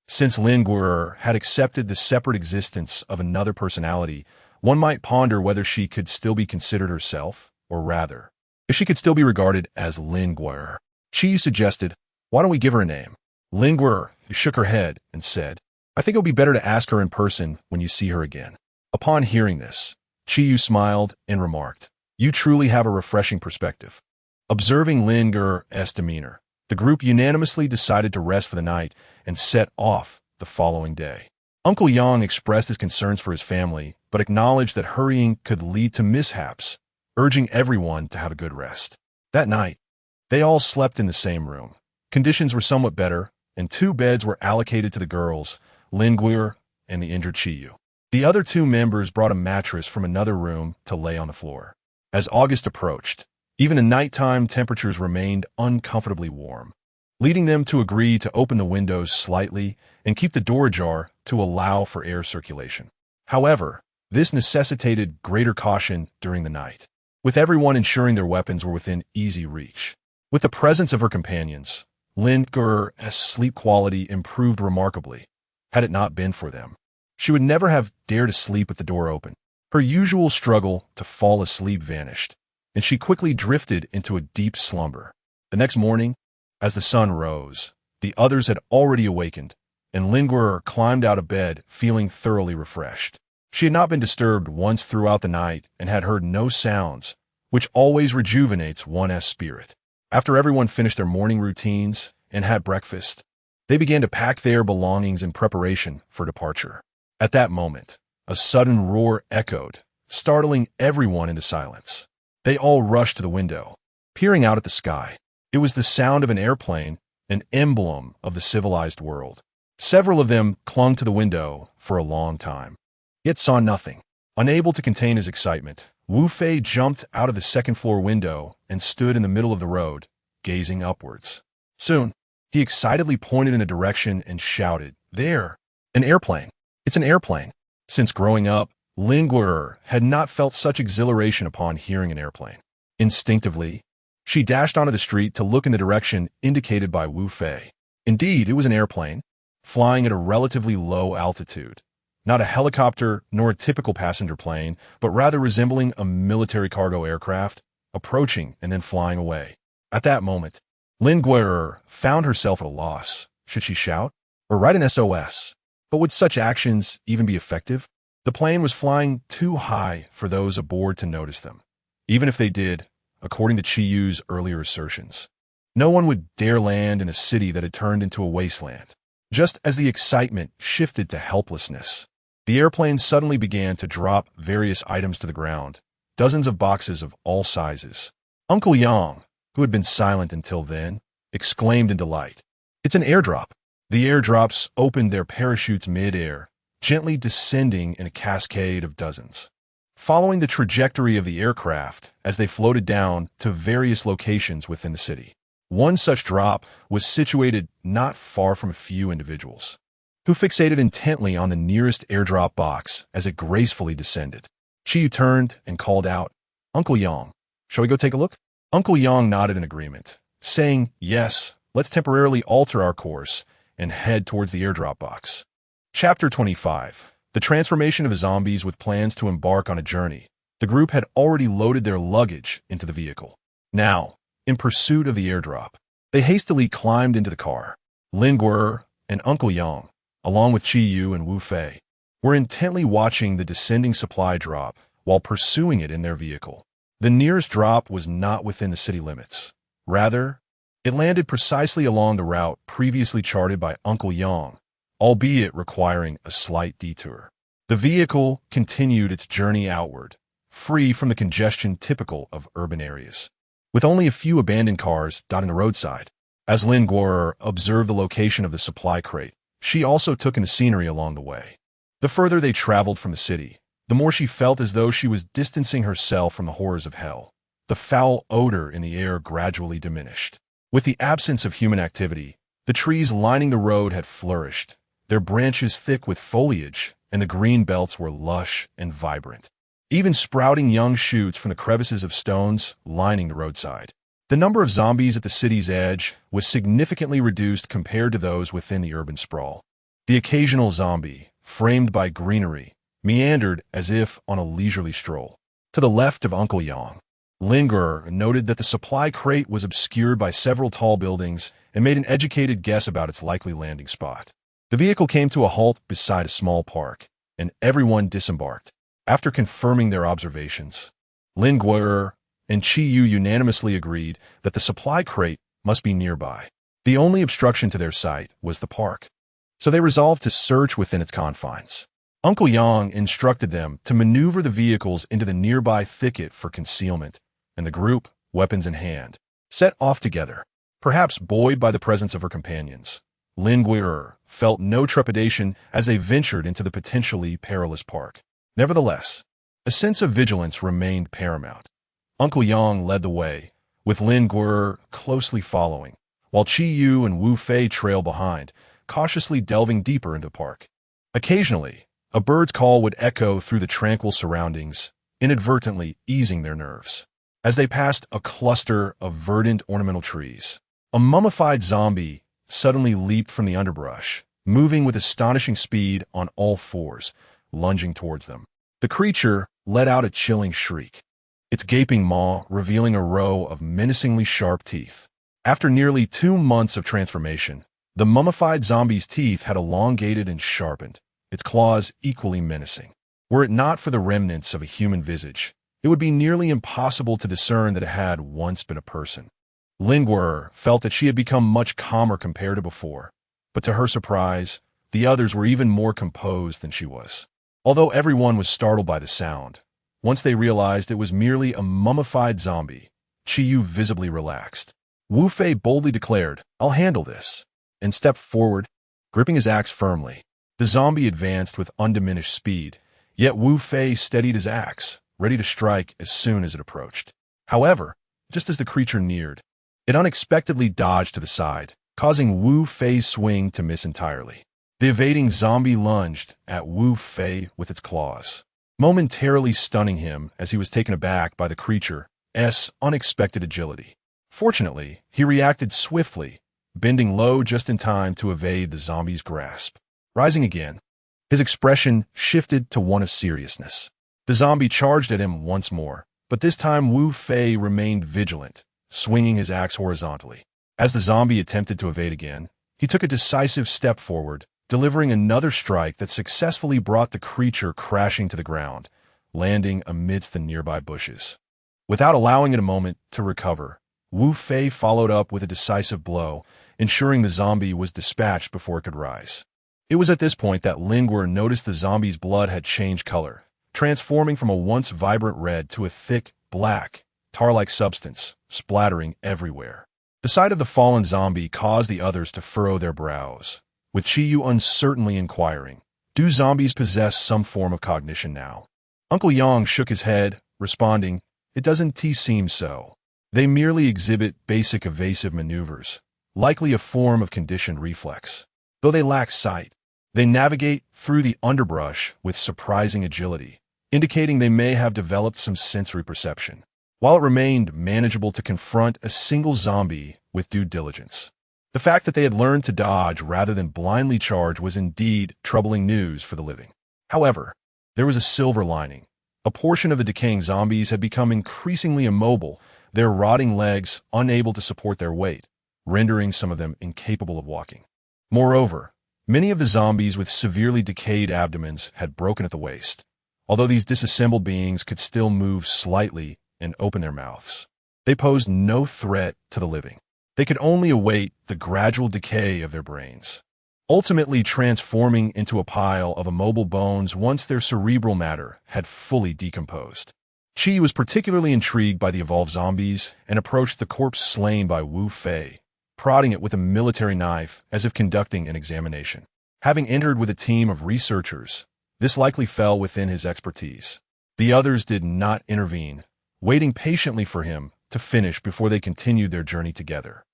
Speaker 1: Since Linguer had accepted the separate existence of another personality, one might ponder whether she could still be considered herself, or rather, if she could still be regarded as Linguer. Chi suggested, why don't we give her a name? Linguer shook her head and said, I think it would be better to ask her in person when you see her again. Upon hearing this, Chi smiled and remarked, you truly have a refreshing perspective. Observing Linger's demeanor, the group unanimously decided to rest for the night and set off the following day. Uncle Yang expressed his concerns for his family, but acknowledged that hurrying could lead to mishaps, urging everyone to have a good rest. That night, they all slept in the same room. Conditions were somewhat better, and 2 beds were allocated to the girls, Linguer and the injured Chiyu. The other 2 members brought a mattress from another room to lay on the floor. As August approached, even in nighttime temperatures remained uncomfortably warm, leading them to agree to open the windows slightly and keep the door ajar to allow for air circulation. However, this necessitated greater caution during the night, with everyone ensuring their weapons were within easy reach. With the presence of her companions, Linger's sleep quality improved remarkably. Had it not been for them, she would never have dared to sleep with the door open. Her usual struggle to fall asleep vanished, and she quickly drifted into a deep slumber. The next morning, as the sun rose, the others had already awakened, and Linguer climbed out of bed feeling thoroughly refreshed. She had not been disturbed once throughout the night and had heard no sounds, which always rejuvenates one's spirit. After everyone finished their morning routines and had breakfast, they began to pack their belongings in preparation for departure. At that moment, a sudden roar echoed, startling everyone into silence. They all rushed to the window, peering out at the sky. It was the sound of an airplane, an emblem of the civilized world. Several of them clung to the window for a long time, yet saw nothing. Unable to contain his excitement, Wu Fei jumped out of the second-floor window and stood in the middle of the road, gazing upwards. Soon, he excitedly pointed in a direction and shouted, There! An airplane! It's an airplane! Since growing up, Linguer had not felt such exhilaration upon hearing an airplane. Instinctively, she dashed onto the street to look in the direction indicated by Wu Fei. Indeed, it was an airplane, flying at a relatively low altitude. Not a helicopter nor a typical passenger plane, but rather resembling a military cargo aircraft, approaching and then flying away. At that moment, Linguer found herself at a loss. Should she shout or write an SOS? But would such actions even be effective? The plane was flying too high for those aboard to notice them. Even if they did, according to Chiyu's earlier assertions, no one would dare land in a city that had turned into a wasteland. Just as the excitement shifted to helplessness, the airplane suddenly began to drop various items to the ground, dozens of boxes of all sizes. Uncle Yang, who had been silent until then, exclaimed in delight, It's an airdrop. The airdrops opened their parachutes mid-air, gently descending in a cascade of dozens. Following the trajectory of the aircraft as they floated down to various locations within the city. One such drop was situated not far from a few individuals, who fixated intently on the nearest airdrop box as it gracefully descended. Chiyu turned and called out, Uncle Yang, shall we go take a look? Uncle Yang nodded in agreement, saying, Yes, let's temporarily alter our course and head towards the airdrop box. Chapter 25. The transformation of zombies with plans to embark on a journey. The group had already loaded their luggage into the vehicle. Now, in pursuit of the airdrop, they hastily climbed into the car. Linguer and Uncle Yang, along with Chiyu and Wu Fei, were intently watching the descending supply drop while pursuing it in their vehicle. The nearest drop was not within the city limits. Rather, it landed precisely along the route previously charted by Uncle Yang, albeit requiring a slight detour. The vehicle continued its journey outward, free from the congestion typical of urban areas, with only a few abandoned cars dotting the roadside. As Linguer observed the location of the supply crate, she also took in the scenery along the way. The further they traveled from the city, the more she felt as though she was distancing herself from the horrors of hell. The foul odor in the air gradually diminished. With the absence of human activity, the trees lining the road had flourished, their branches thick with foliage, and the green belts were lush and vibrant, even sprouting young shoots from the crevices of stones lining the roadside. The number of zombies at the city's edge was significantly reduced compared to those within the urban sprawl. The occasional zombie, framed by greenery, meandered as if on a leisurely stroll. To the left of Uncle Yang, Lingerer noted that the supply crate was obscured by several tall buildings and made an educated guess about its likely landing spot. The vehicle came to a halt beside a small park, and everyone disembarked. After confirming their observations, Lingerer and Chi Yu unanimously agreed that the supply crate must be nearby. The only obstruction to their sight was the park, so they resolved to search within its confines. Uncle Yang instructed them to maneuver the vehicles into the nearby thicket for concealment, and the group, weapons in hand, set off together. Perhaps buoyed by the presence of her companions, Lingerer felt no trepidation as they ventured into the potentially perilous park. Nevertheless, a sense of vigilance remained paramount. Uncle Yang led the way, with Lingerer closely following, while Chi Yu and Wu Fei trailed behind, cautiously delving deeper into the park. Occasionally, a bird's call would echo through the tranquil surroundings, inadvertently easing their nerves. As they passed a cluster of verdant ornamental trees, a mummified zombie suddenly leaped from the underbrush, moving with astonishing speed on all fours, lunging towards them. The creature let out a chilling shriek, its gaping maw revealing a row of menacingly sharp teeth. After nearly 2 months of transformation, the mummified zombie's teeth had elongated and sharpened, its claws equally menacing. Were it not for the remnants of a human visage, it would be nearly impossible to discern that it had once been a person. Lingerer felt that she had become much calmer compared to before, but to her surprise, the others were even more composed than she was. Although everyone was startled by the sound, once they realized it was merely a mummified zombie, Chi Yu visibly relaxed. Wu Fei boldly declared, "I'll handle this," and stepped forward, gripping his axe firmly. The zombie advanced with undiminished speed, yet Wu Fei steadied his axe, ready to strike as soon as it approached. However, just as the creature neared, it unexpectedly dodged to the side, causing Wu Fei's swing to miss entirely. The evading zombie lunged at Wu Fei with its claws, momentarily stunning him as he was taken aback by the creature's unexpected agility. Fortunately, he reacted swiftly, bending low just in time to evade the zombie's grasp. Rising again, his expression shifted to one of seriousness. The zombie charged at him once more, but this time Wu Fei remained vigilant, swinging his axe horizontally. As the zombie attempted to evade again, he took a decisive step forward, delivering another strike that successfully brought the creature crashing to the ground, landing amidst the nearby bushes. Without allowing it a moment to recover, Wu Fei followed up with a decisive blow, ensuring the zombie was dispatched before it could rise. It was at this point that Lingerer noticed the zombie's blood had changed color, transforming from a once vibrant red to a thick, black, tar-like substance, splattering everywhere. The sight of the fallen zombie caused the others to furrow their brows, with Chi Yu uncertainly inquiring, "Do zombies possess some form of cognition now?" Uncle Yang shook his head, responding, "It doesn't seem so. They merely exhibit basic evasive maneuvers, likely a form of conditioned reflex. Though they lack sight, they navigate through the underbrush with surprising agility, indicating they may have developed some sensory perception." While it remained manageable to confront a single zombie with due diligence, the fact that they had learned to dodge rather than blindly charge was indeed troubling news for the living. However, there was a silver lining. A portion of the decaying zombies had become increasingly immobile, their rotting legs unable to support their weight, rendering some of them incapable of walking. Moreover, many of the zombies with severely decayed abdomens had broken at the waist, although these disassembled beings could still move slightly and open their mouths. They posed no threat to the living. They could only await the gradual decay of their brains, ultimately transforming into a pile of immobile bones once their cerebral matter had fully decomposed. Chi was particularly intrigued by the evolved zombies and approached the corpse slain by Wu Fei, prodding it with a military knife as if conducting an examination. Having entered with a team of researchers, this likely fell within his expertise. The others did not intervene, waiting patiently for him to finish before they continued their journey together.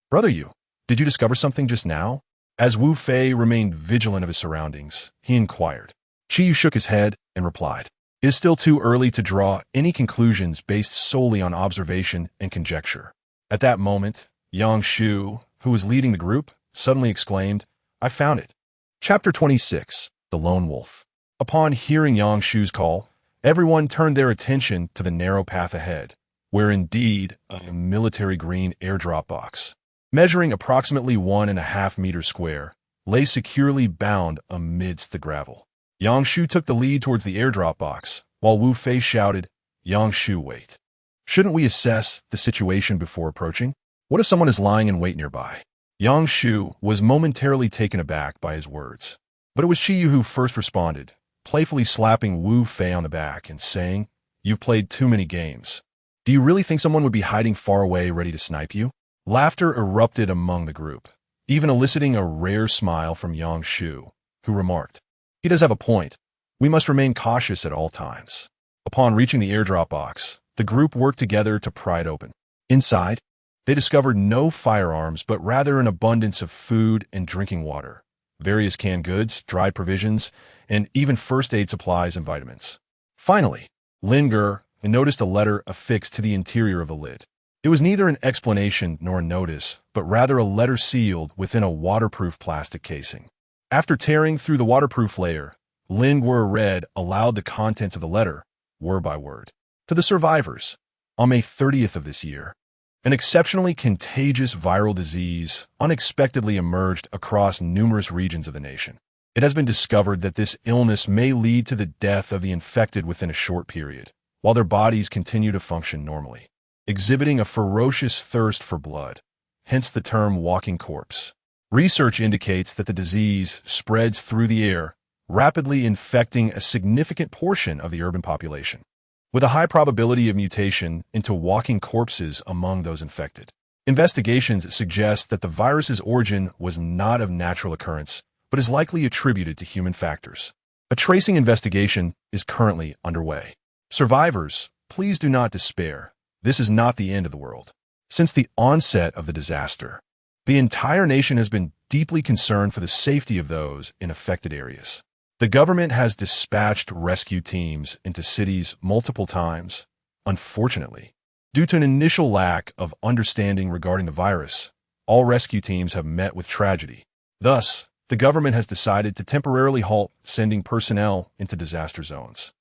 Speaker 1: "Brother Yu, did you discover something just now?" As Wu Fei remained vigilant of his surroundings, he inquired. Qiyu shook his head and replied, "It is still too early to draw any conclusions based solely on observation and conjecture." At that moment, Yang Shu, who was leading the group, suddenly exclaimed, "I found it." Chapter 26, The Lone Wolf. Upon hearing Yang Shu's call, everyone turned their attention to the narrow path ahead, where indeed a military green airdrop box, measuring approximately 1.5 meters square, lay securely bound amidst the gravel. Yang Shu took the lead towards the airdrop box, while Wu Fei shouted, "Yang Shu, wait. Shouldn't we assess the situation before approaching? What if someone is lying in wait nearby?" Yang Shu was momentarily taken aback by his words, but it was Qiyu who first responded, playfully slapping Wu Fei on the back and saying, "You've played too many games. Do you really think someone would be hiding far away ready to snipe you?" Laughter erupted among the group, even eliciting a rare smile from Yang Shu, who remarked, "He does have a point. We must remain cautious at all times." Upon reaching the airdrop box, the group worked together to pry it open. Inside, they discovered no firearms, but rather an abundance of food and drinking water, various canned goods, dried provisions, and even first aid supplies and vitamins. Finally, Lin Ger noticed a letter affixed to the interior of the lid. It was neither an explanation nor a notice, but rather a letter sealed within a waterproof plastic casing. After tearing through the waterproof layer, Lin Ger read aloud the contents of the letter, word by word. To the survivors, on May 30th of this year, an exceptionally contagious viral disease unexpectedly emerged across numerous regions of the nation. It has been discovered that this illness may lead to the death of the infected within a short period, while their bodies continue to function normally, exhibiting a ferocious thirst for blood, hence the term walking corpse. Research indicates that the disease spreads through the air, rapidly infecting a significant portion of the urban population, with a high probability of mutation into walking corpses among those infected. Investigations suggest that the virus's origin was not of natural occurrence, but is likely attributed to human factors. A tracing investigation is currently underway. Survivors, please do not despair. This is not the end of the world. Since the onset of the disaster, the entire nation has been deeply concerned for the safety of those in affected areas. The government has dispatched rescue teams into cities multiple times. Unfortunately, due to an initial lack of understanding regarding the virus, all rescue teams have met with tragedy. Thus, the government has decided to temporarily halt sending personnel into disaster zones.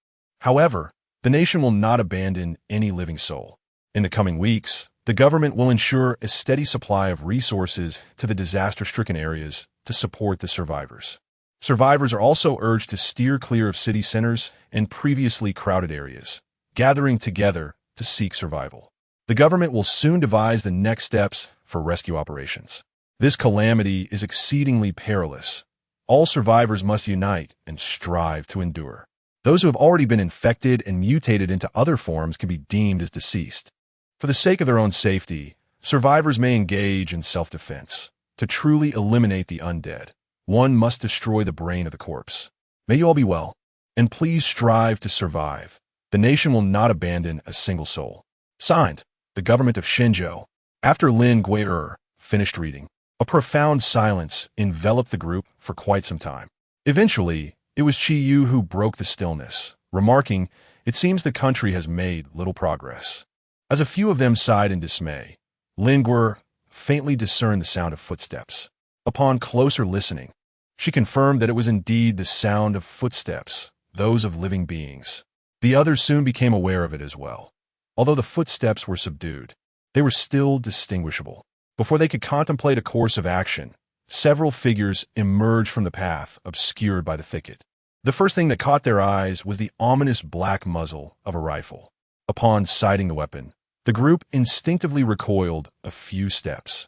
Speaker 1: However, the nation will not abandon any living soul. In the coming weeks, the government will ensure a steady supply of resources to the disaster-stricken areas to support the survivors. Survivors are also urged to steer clear of city centers and previously crowded areas, gathering together to seek survival. The government will soon devise the next steps for rescue operations. This calamity is exceedingly perilous. All survivors must unite and strive to endure. Those who have already been infected and mutated into other forms can be deemed as deceased. For the sake of their own safety, survivors may engage in self-defense. To truly eliminate the undead, one must destroy the brain of the corpse. May you all be well, and please strive to survive. The nation will not abandon a single soul. Signed, the government of Shenzhou. After Lin Gui'er finished reading, a profound silence enveloped the group for quite some time. Eventually, it was Qiyu who broke the stillness, remarking, "It seems the country has made little progress." As a few of them sighed in dismay, Lin Gui'er faintly discerned the sound of footsteps. Upon closer listening, she confirmed that it was indeed the sound of footsteps, those of living beings. The others soon became aware of it as well. Although the footsteps were subdued, they were still distinguishable. Before they could contemplate a course of action, several figures emerged from the path obscured by the thicket. The first thing that caught their eyes was the ominous black muzzle of a rifle. Upon sighting the weapon, the group instinctively recoiled a few steps.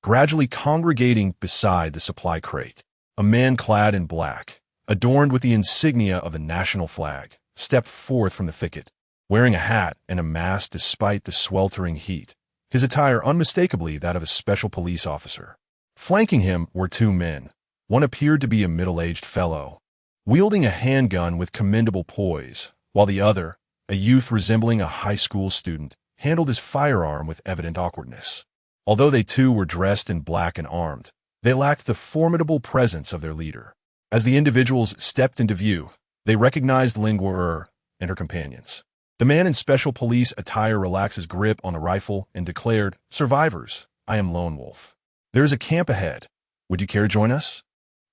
Speaker 1: Gradually congregating beside the supply crate, a man clad in black, adorned with the insignia of the national flag, stepped forth from the thicket, wearing a hat and a mask despite the sweltering heat, his attire unmistakably that of a special police officer. Flanking him were two men. One appeared to be a middle-aged fellow, wielding a handgun with commendable poise, while the other, a youth resembling a high school student, handled his firearm with evident awkwardness. Although they too were dressed in black and armed, They lacked the formidable presence of their leader. As the individuals stepped into view, they recognized Linguer and her companions. The man in special police attire relaxed his grip on the rifle and declared, "Survivors, I am Lone Wolf. There is a camp ahead. Would you care to join us?"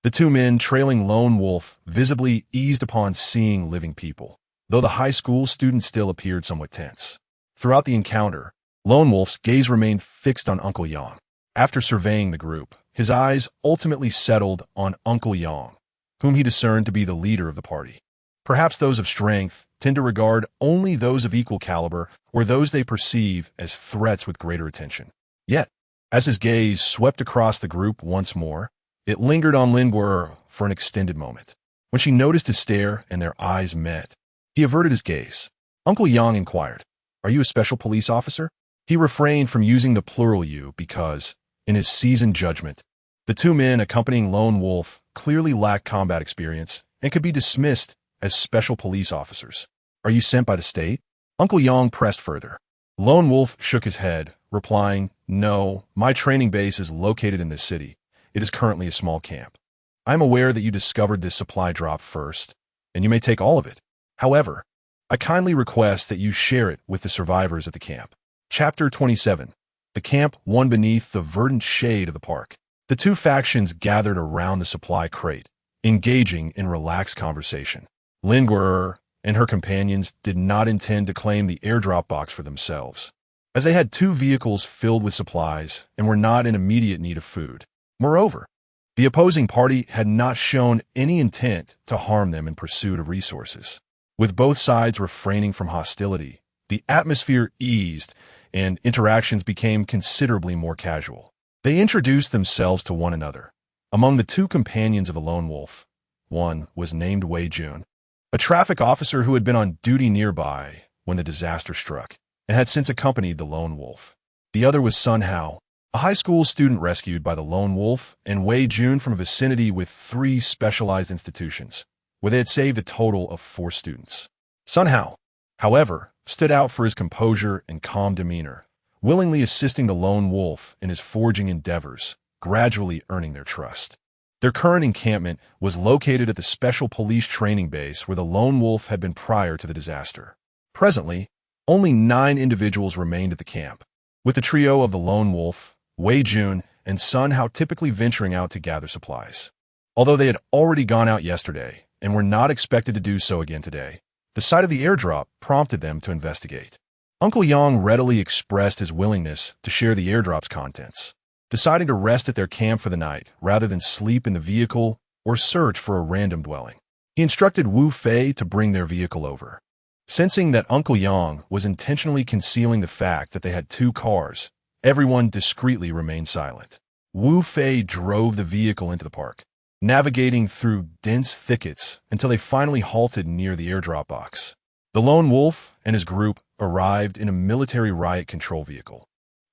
Speaker 1: The two men trailing Lone Wolf visibly eased upon seeing living people, though the high school student still appeared somewhat tense. Throughout the encounter, Lone Wolf's gaze remained fixed on Uncle Yang. After surveying the group, his eyes ultimately settled on Uncle Yang, whom he discerned to be the leader of the party. Perhaps those of strength tend to regard only those of equal caliber or those they perceive as threats with greater attention. Yet, as his gaze swept across the group once more, it lingered on Linguer for an extended moment. When she noticed his stare and their eyes met, he averted his gaze. Uncle Yang inquired, "Are you a special police officer?" He refrained from using the plural you because, in his seasoned judgment, the two men accompanying Lone Wolf clearly lacked combat experience and could be dismissed as special police officers. "Are you sent by the state?" Uncle Yang pressed further. Lone Wolf shook his head, replying, "No, my training base is located in this city. It is currently a small camp. I am aware that you discovered this supply drop first, and you may take all of it. However, I kindly request that you share it with the survivors at the camp." Chapter 27. The camp won beneath the verdant shade of the park. The two factions gathered around the supply crate, engaging in relaxed conversation. Linguer and her companions did not intend to claim the airdrop box for themselves, as they had two vehicles filled with supplies and were not in immediate need of food. Moreover, the opposing party had not shown any intent to harm them in pursuit of resources. With both sides refraining from hostility, the atmosphere eased and interactions became considerably more casual. They introduced themselves to one another. Among the two companions of the Lone Wolf, one was named Wei Jun, a traffic officer who had been on duty nearby when the disaster struck and had since accompanied the Lone Wolf. The other was Sun Hao, a high school student rescued by the Lone Wolf and Wei Jun from a vicinity with 3 specialized institutions, where they had saved a total of 4 students. Sun Hao, however, stood out for his composure and calm demeanor, willingly assisting the Lone Wolf in his forging endeavors, gradually earning their trust. Their current encampment was located at the special police training base where the Lone Wolf had been prior to the disaster. Presently, only 9 individuals remained at the camp, with the trio of the Lone Wolf, Wei Jun, and Sun Hao typically venturing out to gather supplies. Although they had already gone out yesterday and were not expected to do so again today, the sight of the airdrop prompted them to investigate. Uncle Yang readily expressed his willingness to share the airdrop's contents, deciding to rest at their camp for the night rather than sleep in the vehicle or search for a random dwelling. He instructed Wu Fei to bring their vehicle over. Sensing that Uncle Yang was intentionally concealing the fact that they had 2 cars, everyone discreetly remained silent. Wu Fei drove the vehicle into the park, navigating through dense thickets until they finally halted near the airdrop box. The Lone Wolf and his group arrived in a military riot control vehicle.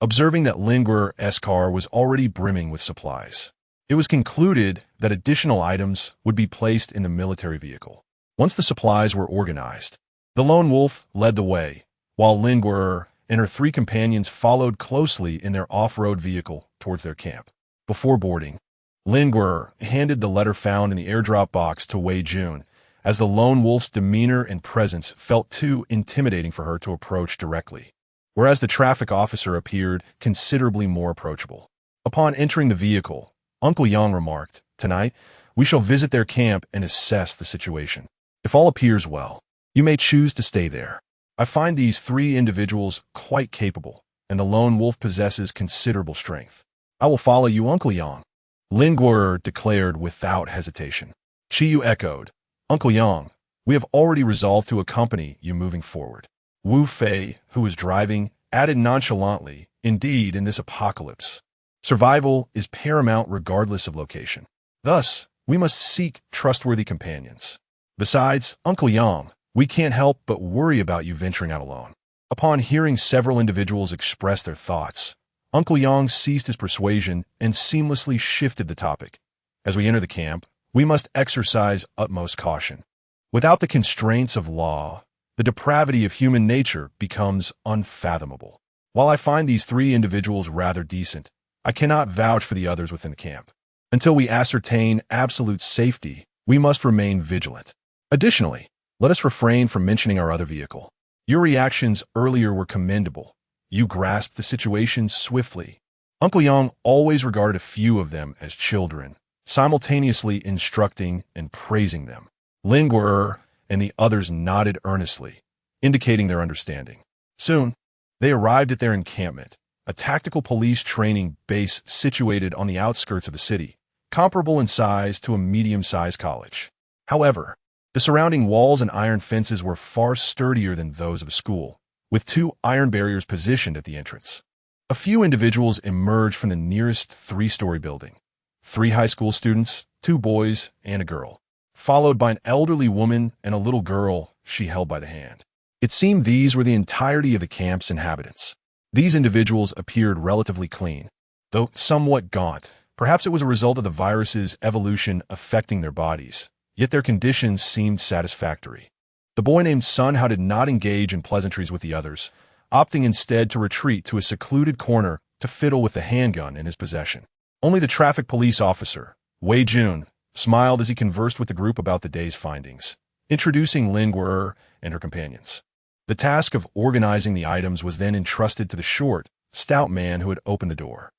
Speaker 1: Observing that Linguer's car was already brimming with supplies, it was concluded that additional items would be placed in the military vehicle. Once the supplies were organized, the Lone Wolf led the way, while Linguer and her 3 companions followed closely in their off-road vehicle towards their camp. Before boarding, Linguer handed the letter found in the airdrop box to Wei Jun, as the Lone Wolf's demeanor and presence felt too intimidating for her to approach directly, whereas the traffic officer appeared considerably more approachable. Upon entering the vehicle, Uncle Yang remarked, "Tonight, we shall visit their camp and assess the situation. If all appears well, you may choose to stay there. I find these 3 individuals quite capable, and the Lone Wolf possesses considerable strength. I will follow you, Uncle Yang," Linguer declared without hesitation. Chiyu echoed, "Uncle Yang, we have already resolved to accompany you moving forward." Wu Fei, who was driving, added nonchalantly, "Indeed, in this apocalypse, survival is paramount regardless of location. Thus, we must seek trustworthy companions. Besides, Uncle Yang, we can't help but worry about you venturing out alone." Upon hearing several individuals express their thoughts, Uncle Yang ceased his persuasion and seamlessly shifted the topic. "As we enter the camp, we must exercise utmost caution. Without the constraints of law, the depravity of human nature becomes unfathomable. While I find these 3 individuals rather decent, I cannot vouch for the others within the camp. Until we ascertain absolute safety, we must remain vigilant. Additionally, let us refrain from mentioning our other vehicle. Your reactions earlier were commendable. You grasped the situation swiftly. Uncle Yang always regarded a few of them as children, simultaneously instructing and praising them. Lin Guer and the others nodded earnestly, indicating their understanding. Soon, they arrived at their encampment, a tactical police training base situated on the outskirts of the city, comparable in size to a medium-sized college. However, the surrounding walls and iron fences were far sturdier than those of a school, with 2 iron barriers positioned at the entrance. A few individuals emerged from the nearest 3-story building. 3 high school students, 2 boys, and a girl, followed by an elderly woman and a little girl she held by the hand. It seemed these were the entirety of the camp's inhabitants. These individuals appeared relatively clean, though somewhat gaunt. Perhaps it was a result of the virus's evolution affecting their bodies, yet their conditions seemed satisfactory. The boy named Sun Hao did not engage in pleasantries with the others, opting instead to retreat to a secluded corner to fiddle with the handgun in his possession. Only the traffic police officer, Wei Jun, smiled as he conversed with the group about the day's findings, introducing Lin Guer and her companions. The task of organizing the items was then entrusted to the short, stout man who had opened the door.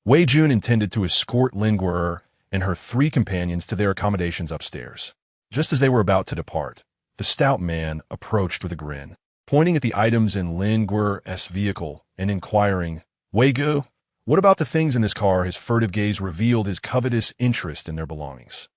Speaker 1: Wei Jun intended to escort Lin Guer and her 3 companions to their accommodations upstairs. Just as they were about to depart, the stout man approached with a grin, pointing at the items in Lin Guer's vehicle and inquiring, "Wei Gu, what about the things in this car?" His furtive gaze revealed his covetous interest in their belongings.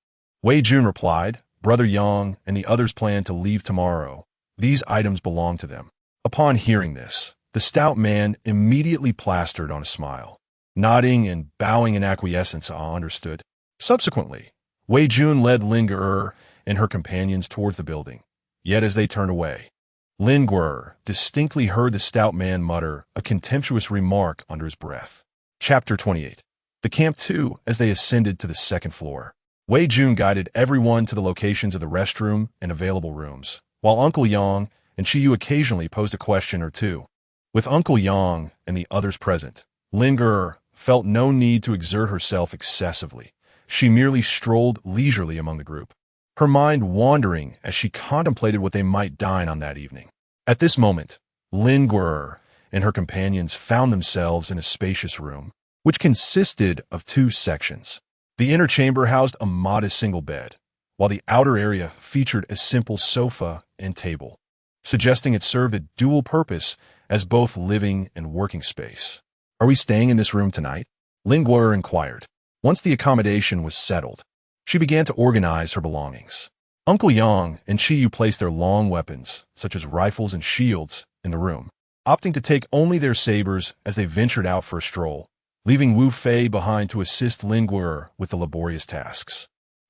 Speaker 1: Wei Jun replied, "Brother Yang and the others plan to leave tomorrow. These items belong to them." Upon hearing this, the stout man immediately plastered on a smile, nodding and bowing in acquiescence. Understood. Subsequently, Wei Jun led Lin Guer and her companions towards the building. Yet as they turned away, Lin Guer distinctly heard the stout man mutter a contemptuous remark under his breath. Chapter 28. The Camp 2. As they ascended to the 2nd floor, Wei Jun guided everyone to the locations of the restroom and available rooms, while Uncle Yang and Shiyu occasionally posed a question or two. With Uncle Yang and the others present, Lin Guer felt no need to exert herself excessively. She merely strolled leisurely among the group, her mind wandering as she contemplated what they might dine on that evening. At this moment, Lin Guer and her companions found themselves in a spacious room, which consisted of 2 sections. The inner chamber housed a modest single bed, while the outer area featured a simple sofa and table, suggesting it served a dual purpose as both living and working space. "Are we staying in this room tonight?" Lin Guer inquired. Once the accommodation was settled, she began to organize her belongings. Uncle Yang and Shiyu placed their long weapons, such as rifles and shields, in the room, opting to take only their sabers as they ventured out for a stroll, leaving Wu Fei behind to assist Lin Guer with the laborious tasks.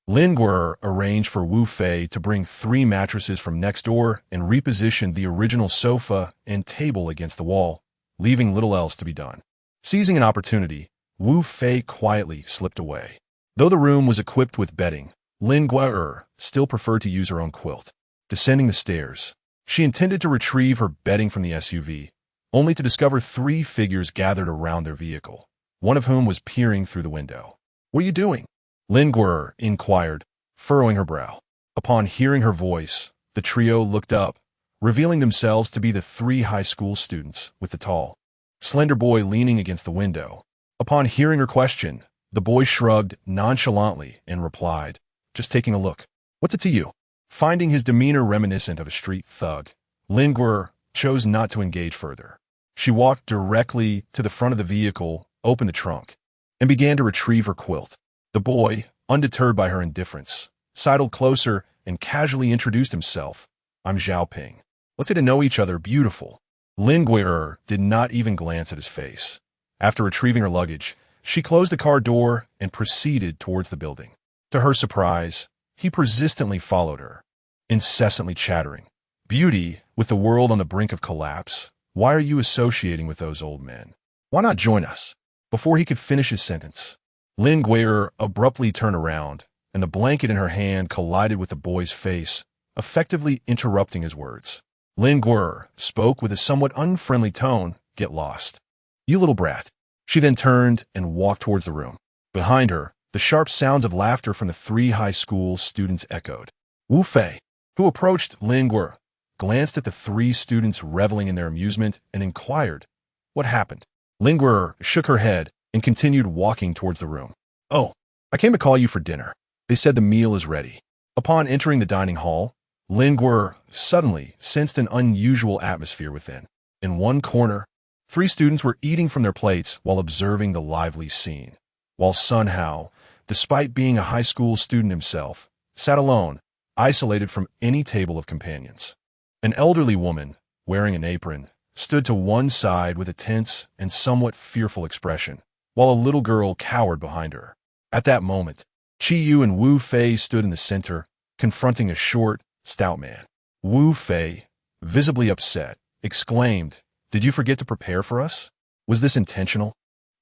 Speaker 1: Lin Guer arranged for Wu Fei to bring 3 mattresses from next door and repositioned the original sofa and table against the wall, leaving little else to be done. Seizing an opportunity, Wu Fei quietly slipped away. Though the room was equipped with bedding, Lin Guer still preferred to use her own quilt. Descending the stairs, she intended to retrieve her bedding from the SUV, only to discover 3 figures gathered around their vehicle, one of whom was peering through the window. "What are you doing?" Lin Guer inquired, furrowing her brow. Upon hearing her voice, the trio looked up, revealing themselves to be the 3 high school students, with the tall, slender boy leaning against the window. Upon hearing her question, the boy shrugged nonchalantly and replied, "Just taking a look. What's it to you?" Finding his demeanor reminiscent of a street thug, Lin Guer chose not to engage further. She walked directly to the front of the vehicle, opened the trunk, and began to retrieve her quilt. The boy, undeterred by her indifference, sidled closer and casually introduced himself. "I'm Zhao Ping. Let's get to know each other, beautiful." Lin Guer did not even glance at his face. After retrieving her luggage, she closed the car door and proceeded towards the building. To her surprise, he persistently followed her, incessantly chattering. "Beauty, with the world on the brink of collapse, why are you associating with those old men? Why not join us?" Before he could finish his sentence, Lin Guer abruptly turned around, and the blanket in her hand collided with the boy's face, effectively interrupting his words. Lin Guer spoke with a somewhat unfriendly tone. "Get lost, you little brat." She then turned and walked towards the room. Behind her, the The sharp sounds of laughter from the three high school students echoed. Wu Fei, who approached Lin Guo, glanced at the three students reveling in their amusement and inquired, "What happened?" Lin Guo shook her head and continued walking towards the room. "Oh, I came to call you for dinner. They said the meal is ready." Upon entering the dining hall, Lin Guo suddenly sensed an unusual atmosphere within. In one corner, three students were eating from their plates while observing the lively scene, while Sun Hao, despite being a high school student himself, sat alone, isolated from any table of companions. An elderly woman, wearing an apron, stood to one side with a tense and somewhat fearful expression, while a little girl cowered behind her. At that moment, Qi Yu and Wu Fei stood in the center, confronting a short, stout man. Wu Fei, visibly upset, exclaimed, "Did you forget to prepare for us? Was this intentional?"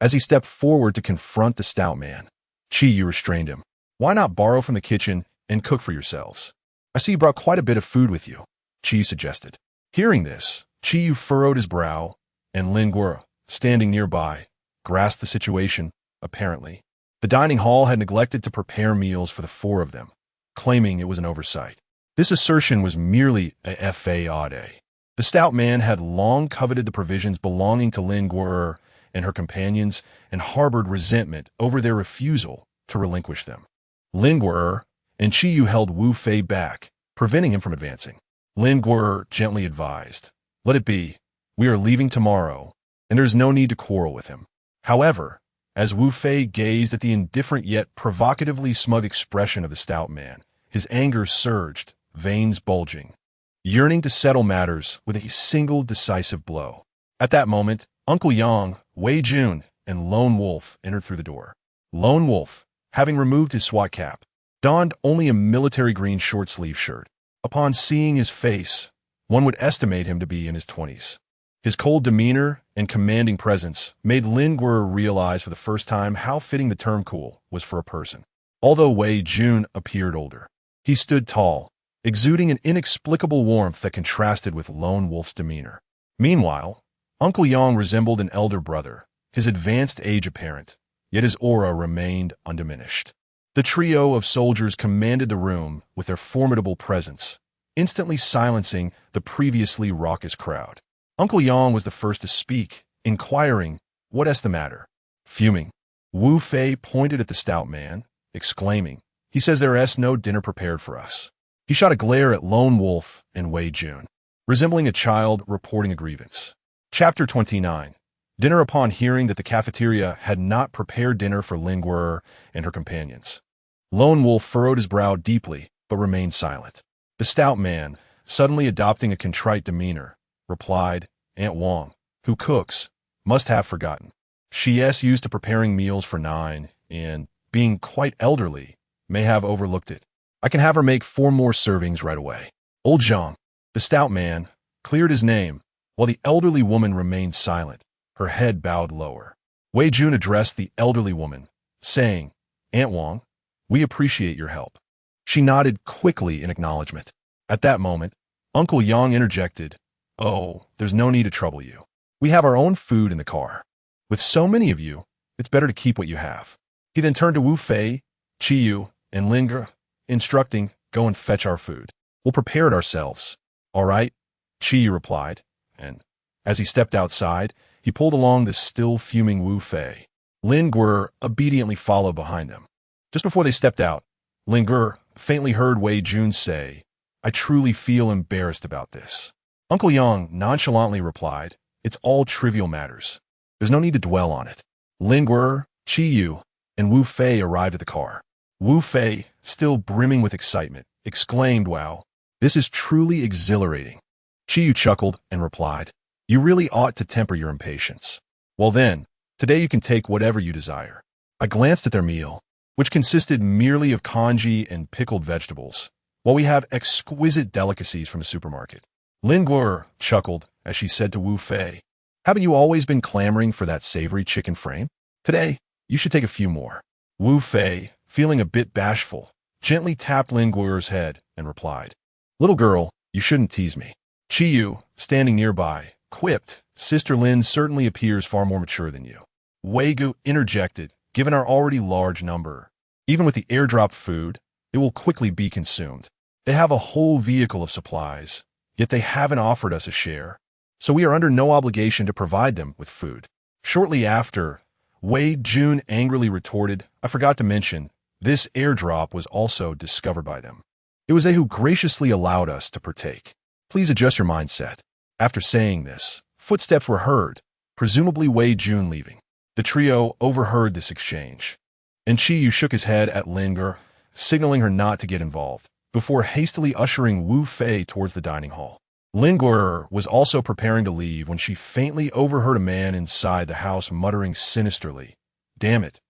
Speaker 1: As he stepped forward to confront the stout man, Qi Yu restrained him. "Why not borrow from the kitchen and cook for yourselves? I see you brought quite a bit of food with you," Qi Yu suggested. Hearing this, Qi Yu furrowed his brow, and Lin Guo, standing nearby, grasped the situation, apparently. The dining hall had neglected to prepare meals for the four of them, claiming it was an oversight. This assertion was merely a fade. The stout man had long coveted the provisions belonging to Lin Guo and her companions and harbored resentment over their refusal to relinquish them. Lin Guo and Qi Yu held Wu Fei back, preventing him from advancing. Lin Guo gently advised, "Let it be. We are leaving tomorrow, and there is no need to quarrel with him." However, as Wu Fei gazed at the indifferent yet provocatively smug expression of the stout man, his anger surged, veins bulging, yearning to settle matters with a single decisive blow. At that moment, Uncle Yang, Wei Jun, and Lone Wolf entered through the door. Lone Wolf, having removed his SWAT cap, donned only a military green short-sleeve shirt. Upon seeing his face, one would estimate him to be in his 20s. His cold demeanor and commanding presence made Lin Guo realize for the first time how fitting the term cool was for a person. Although Wei Jun appeared older, he stood tall, exuding an inexplicable warmth that contrasted with Lone Wolf's demeanor. Meanwhile, Uncle Yang resembled an elder brother, his advanced age apparent, yet his aura remained undiminished. The trio of soldiers commanded the room with their formidable presence, instantly silencing the previously raucous crowd. Uncle Yang was the first to speak, inquiring, "What is the matter?" Fuming, Wu Fei pointed at the stout man, exclaiming, "He says there is no dinner prepared for us." He shot a glare at Lone Wolf and Wei Jun, resembling a child reporting a grievance. Chapter 29. Dinner. Upon hearing that the cafeteria had not prepared dinner for Lin Guo and her companions, Lone Wolf furrowed his brow deeply, but remained silent. The stout man, suddenly adopting a contrite demeanor, replied, "Aunt Wang, who cooks, must have forgotten. She is used to preparing meals for 9, and, being quite elderly, may have overlooked it. I can have her make 4 more servings right away." Old Zhang, the stout man, cleared his name, while the elderly woman remained silent, her head bowed lower. Wei Jun addressed the elderly woman, saying, "Aunt Wang, we appreciate your help." She nodded quickly in acknowledgement. At that moment, Uncle Yang interjected, "Oh, there's no need to trouble you. We have our own food in the car. With so many of you, it's better to keep what you have." He then turned to Wu Fei, Qi Yu, and Lin Guo, instructing, "Go and fetch our food. We'll prepare it ourselves." "All right," Qi Yu replied, and, as he stepped outside, he pulled along the still fuming Wu Fei. Lin Guo obediently followed behind them. Just before they stepped out, Lin Guo faintly heard Wei Jun say, "I truly feel embarrassed about this." Uncle Yang nonchalantly replied, "It's all trivial matters. There's no need to dwell on it." Lin Guo, Qi Yu, and Wu Fei arrived at the car. Wu Fei, still brimming with excitement, exclaimed, "Wow, this is truly exhilarating." Qi Yu chuckled and replied, "You really ought to temper your impatience. Well then, today you can take whatever you desire." I glanced at their meal, which consisted merely of congee and pickled vegetables, while we have exquisite delicacies from the supermarket. Lin Guo chuckled as she said to Wu Fei, "Haven't you always been clamoring for that savory chicken frame? Today, you should take a few more." Wu Fei, feeling a bit bashful, gently tapped Lin Guo's head and replied, "Little girl, you shouldn't tease me." Qi Yu, standing nearby, quipped, "Sister Lin certainly appears far more mature than you." Wei Gu interjected, "Given our already large number, Even with the airdropped food, it will quickly be consumed. They have a whole vehicle of supplies, yet they haven't offered us a share, so we are under no obligation to provide them with food. Shortly after, Wei Jun angrily retorted, I forgot to mention, this airdrop was also discovered by them. It was they who graciously allowed us to partake. Please adjust your mindset. After saying this, footsteps were heard, presumably Wei Jun leaving. The trio overheard this exchange, and Chi Yu shook his head at Lin Ge, signaling her not to get involved, before hastily ushering Wu Fei towards the dining hall. Lin Ge was also preparing to leave when she faintly overheard a man inside the house muttering sinisterly, Damn it,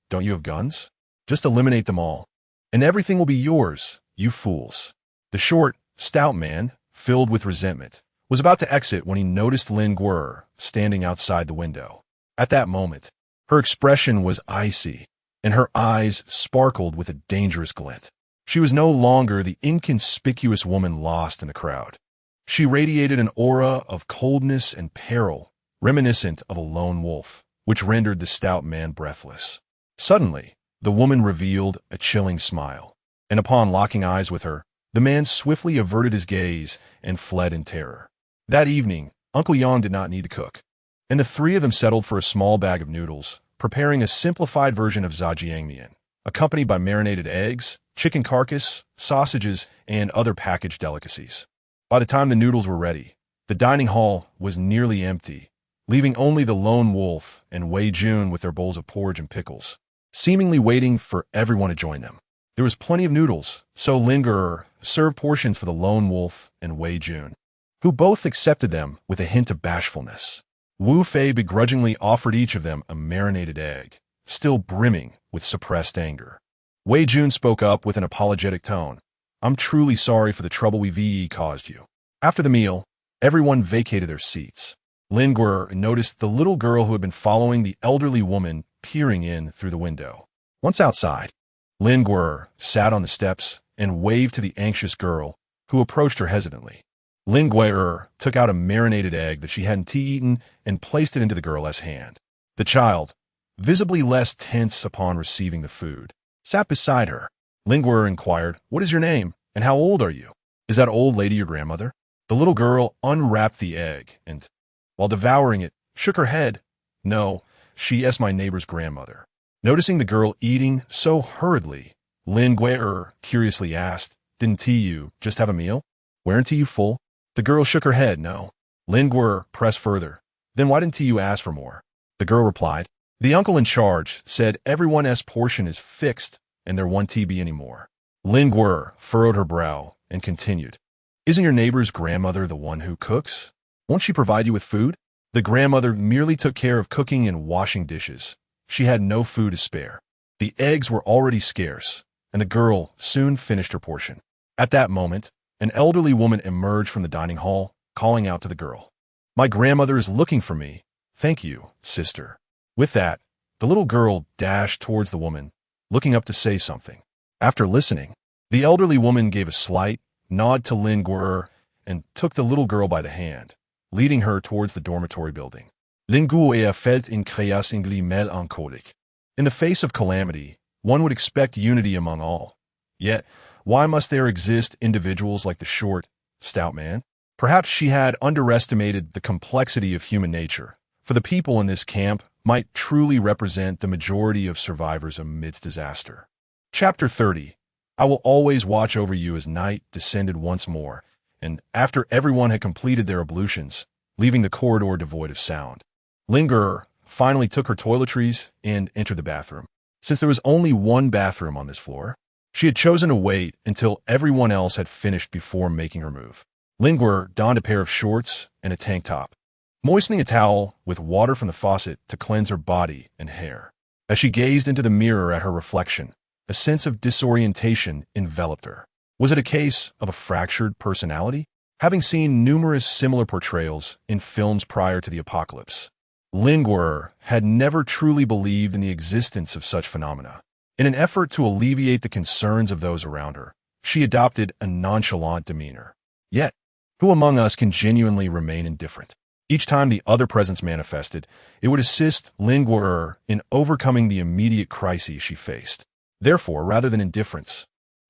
Speaker 1: don't you have guns? Just eliminate them all, and everything will be yours, you fools. The short, stout man, filled with resentment, was about to exit when he noticed Lin Ge standing outside the window. At that moment, her expression was icy, and her eyes sparkled with a dangerous glint. She was no longer the inconspicuous woman lost in the crowd. She radiated an aura of coldness and peril, reminiscent of a lone wolf, which rendered the stout man breathless. Suddenly, the woman revealed a chilling smile, and upon locking eyes with her, the man swiftly averted his gaze and fled in terror. That evening, Uncle Yang did not need to cook, and the three of them settled for a small bag of noodles, preparing a simplified version of zhajiangmian, accompanied by marinated eggs, chicken carcass, sausages, and other packaged delicacies. By the time the noodles were ready, the dining hall was nearly empty, leaving only the lone wolf and Wei Jun with their bowls of porridge and pickles, seemingly waiting for everyone to join them. There was plenty of noodles, so Lin Ge served portions for the lone wolf and Wei Jun, who both accepted them with a hint of bashfulness. Wu Fei begrudgingly offered each of them a marinated egg, still brimming with suppressed anger. Wei Jun spoke up with an apologetic tone. I'm truly sorry for the trouble we caused you. After the meal, everyone vacated their seats. Lin Ge noticed the little girl who had been following the elderly woman peering in through the window. Once outside, Lin Ge sat on the steps and waved to the anxious girl, who approached her hesitantly. Lin Ge took out a marinated egg that she hadn't eaten and placed it into the girl's hand. The child, visibly less tense upon receiving the food, sat beside her. Lin Ge inquired, What is your name, and how old are you? Is that old lady your grandmother? The little girl unwrapped the egg and, while devouring it, shook her head. No, she is my neighbor's grandmother. Noticing the girl eating so hurriedly, Lin Ge curiously asked, Didn't you just have a meal? Weren't you full? The girl shook her head, no. Lin Ge pressed further. Then why didn't you ask for more? The girl replied, The uncle in charge said everyone's portion is fixed and there won't be any more. Lin Ge furrowed her brow and continued, Isn't your neighbor's grandmother the one who cooks? Won't she provide you with food? The grandmother merely took care of cooking and washing dishes. She had no food to spare. The eggs were already scarce, and the girl soon finished her portion. At that moment, an elderly woman emerged from the dining hall, calling out to the girl, My grandmother is looking for me. Thank you, sister. With that, the little girl dashed towards the woman, looking up to say something. After listening, the elderly woman gave a slight nod to Lin Ge and took the little girl by the hand, leading her towards the dormitory building. Lin Ge felt in créas ingli melancholique. In the face of calamity, one would expect unity among all. Yet, why must there exist individuals like the short, stout man? Perhaps she had underestimated the complexity of human nature, for the people in this camp might truly represent the majority of survivors amidst disaster. Chapter 30. I will always watch over you as night descended once more, and after everyone had completed their ablutions, leaving the corridor devoid of sound, Lin Ge finally took her toiletries and entered the bathroom. Since there was only one bathroom on this floor, she had chosen to wait until everyone else had finished before making her move. Lin Ge donned a pair of shorts and a tank top, moistening a towel with water from the faucet to cleanse her body and hair. As she gazed into the mirror at her reflection, a sense of disorientation enveloped her. Was it a case of a fractured personality? Having seen numerous similar portrayals in films prior to the apocalypse, Lin Ge had never truly believed in the existence of such phenomena. In an effort to alleviate the concerns of those around her, she adopted a nonchalant demeanor. Yet, who among us can genuinely remain indifferent? Each time the other presence manifested, it would assist Lin Ge in overcoming the immediate crises she faced. Therefore, rather than indifference,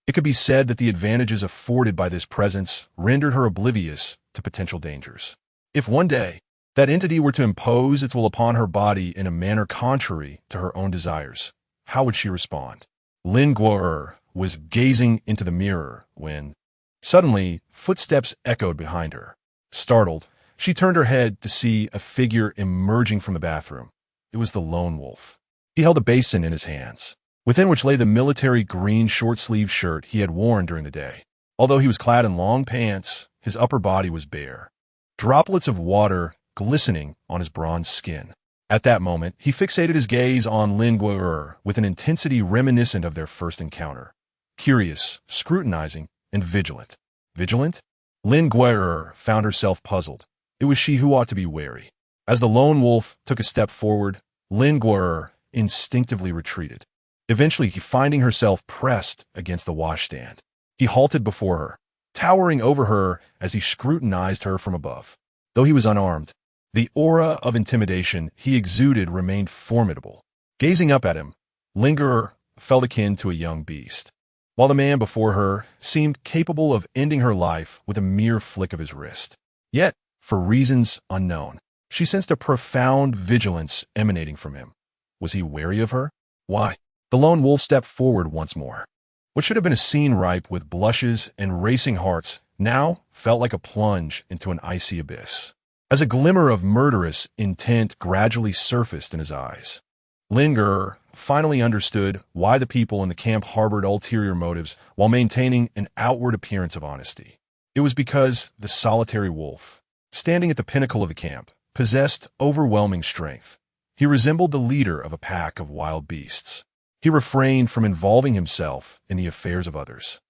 Speaker 1: it could be said that the advantages afforded by this presence rendered her oblivious to potential dangers. If one day that entity were to impose its will upon her body in a manner contrary to her own desires, how would she respond? Lin Guo'er was gazing into the mirror when, suddenly, footsteps echoed behind her. Startled, she turned her head to see a figure emerging from the bathroom. It was the lone wolf. He held a basin in his hands, within which lay the military green short-sleeved shirt he had worn during the day. Although he was clad in long pants, his upper body was bare, droplets of water glistening on his bronze skin. At that moment, he fixated his gaze on Lin Guo'er with an intensity reminiscent of their first encounter. Curious, scrutinizing, and vigilant. Vigilant? Lin Guo'er found herself puzzled. It was she who ought to be wary. As the lone wolf took a step forward, Lin Guo'er instinctively retreated, eventually finding herself pressed against the washstand. He halted before her, towering over her as he scrutinized her from above. Though he was unarmed, the aura of intimidation he exuded remained formidable. Gazing up at him, Lin Guo'er felt akin to a young beast, while the man before her seemed capable of ending her life with a mere flick of his wrist. Yet, for reasons unknown, she sensed a profound vigilance emanating from him. Was he wary of her? Why? The lone wolf stepped forward once more. What should have been a scene ripe with blushes and racing hearts now felt like a plunge into an icy abyss. As a glimmer of murderous intent gradually surfaced in his eyes, Lin Guo'er finally understood why the people in the camp harbored ulterior motives while maintaining an outward appearance of honesty. It was because the solitary wolf, standing at the pinnacle of the camp, possessed overwhelming strength. He resembled the leader of a pack of wild beasts. He refrained from involving himself in the affairs of others.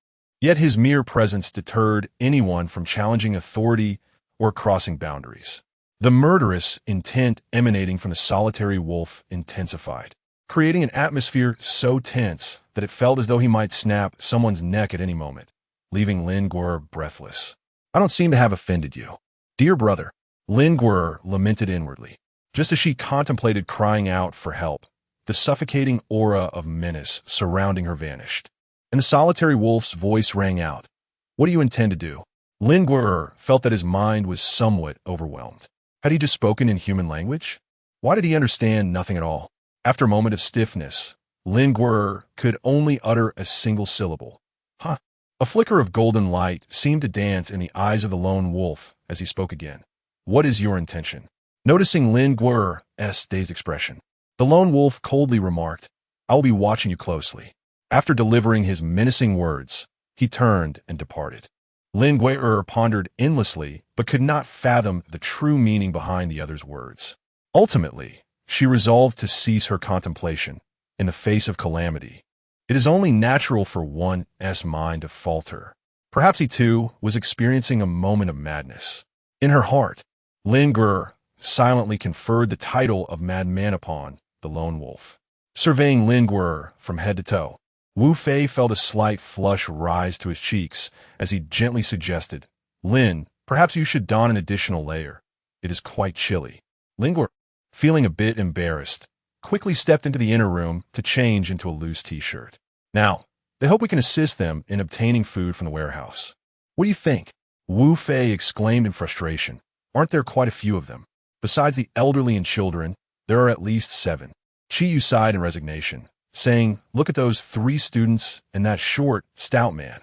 Speaker 1: Yet his mere presence deterred anyone from challenging authority or crossing boundaries. The murderous intent emanating from the solitary wolf intensified, creating an atmosphere so tense that it felt as though he might snap someone's neck at any moment, leaving Lin Guo'er breathless. "I don't seem to have offended you, dear brother," Lin Guo'er lamented inwardly. Just as she contemplated crying out for help, the suffocating aura of menace surrounding her vanished, and the solitary wolf's voice rang out. "What do you intend to do?" Lin Guo'er felt that his mind was somewhat overwhelmed. Had he just spoken in human language? Why did he understand nothing at all? After a moment of stiffness, Lin Guo'er could only utter a single syllable. "Huh." A flicker of golden light seemed to dance in the eyes of the lone wolf as he spoke again. "What is your intention?" Noticing Lin Guo'er's dazed expression, the lone wolf coldly remarked, "I will be watching you closely." After delivering his menacing words, he turned and departed. Lin Guo'er pondered endlessly, but could not fathom the true meaning behind the other's words. Ultimately, she resolved to cease her contemplation in the face of calamity. It is only natural for one's mind to falter. Perhaps he, too, was experiencing a moment of madness. In her heart, Lin Guo'er silently conferred the title of madman upon the lone wolf. Surveying Lin Guo'er from head to toe, Wu Fei felt a slight flush rise to his cheeks as he gently suggested, "Lin, perhaps you should don an additional layer. It is quite chilly." Lin Guo'er, feeling a bit embarrassed, quickly stepped into the inner room to change into a loose t-shirt. "Now, they hope we can assist them in obtaining food from the warehouse. What do you think?" Wu Fei exclaimed in frustration. "Aren't there quite a few of them? Besides the elderly and children, there are at least 7. Chi Yu sighed in resignation, saying, "Look at those 3 students and that short, stout man.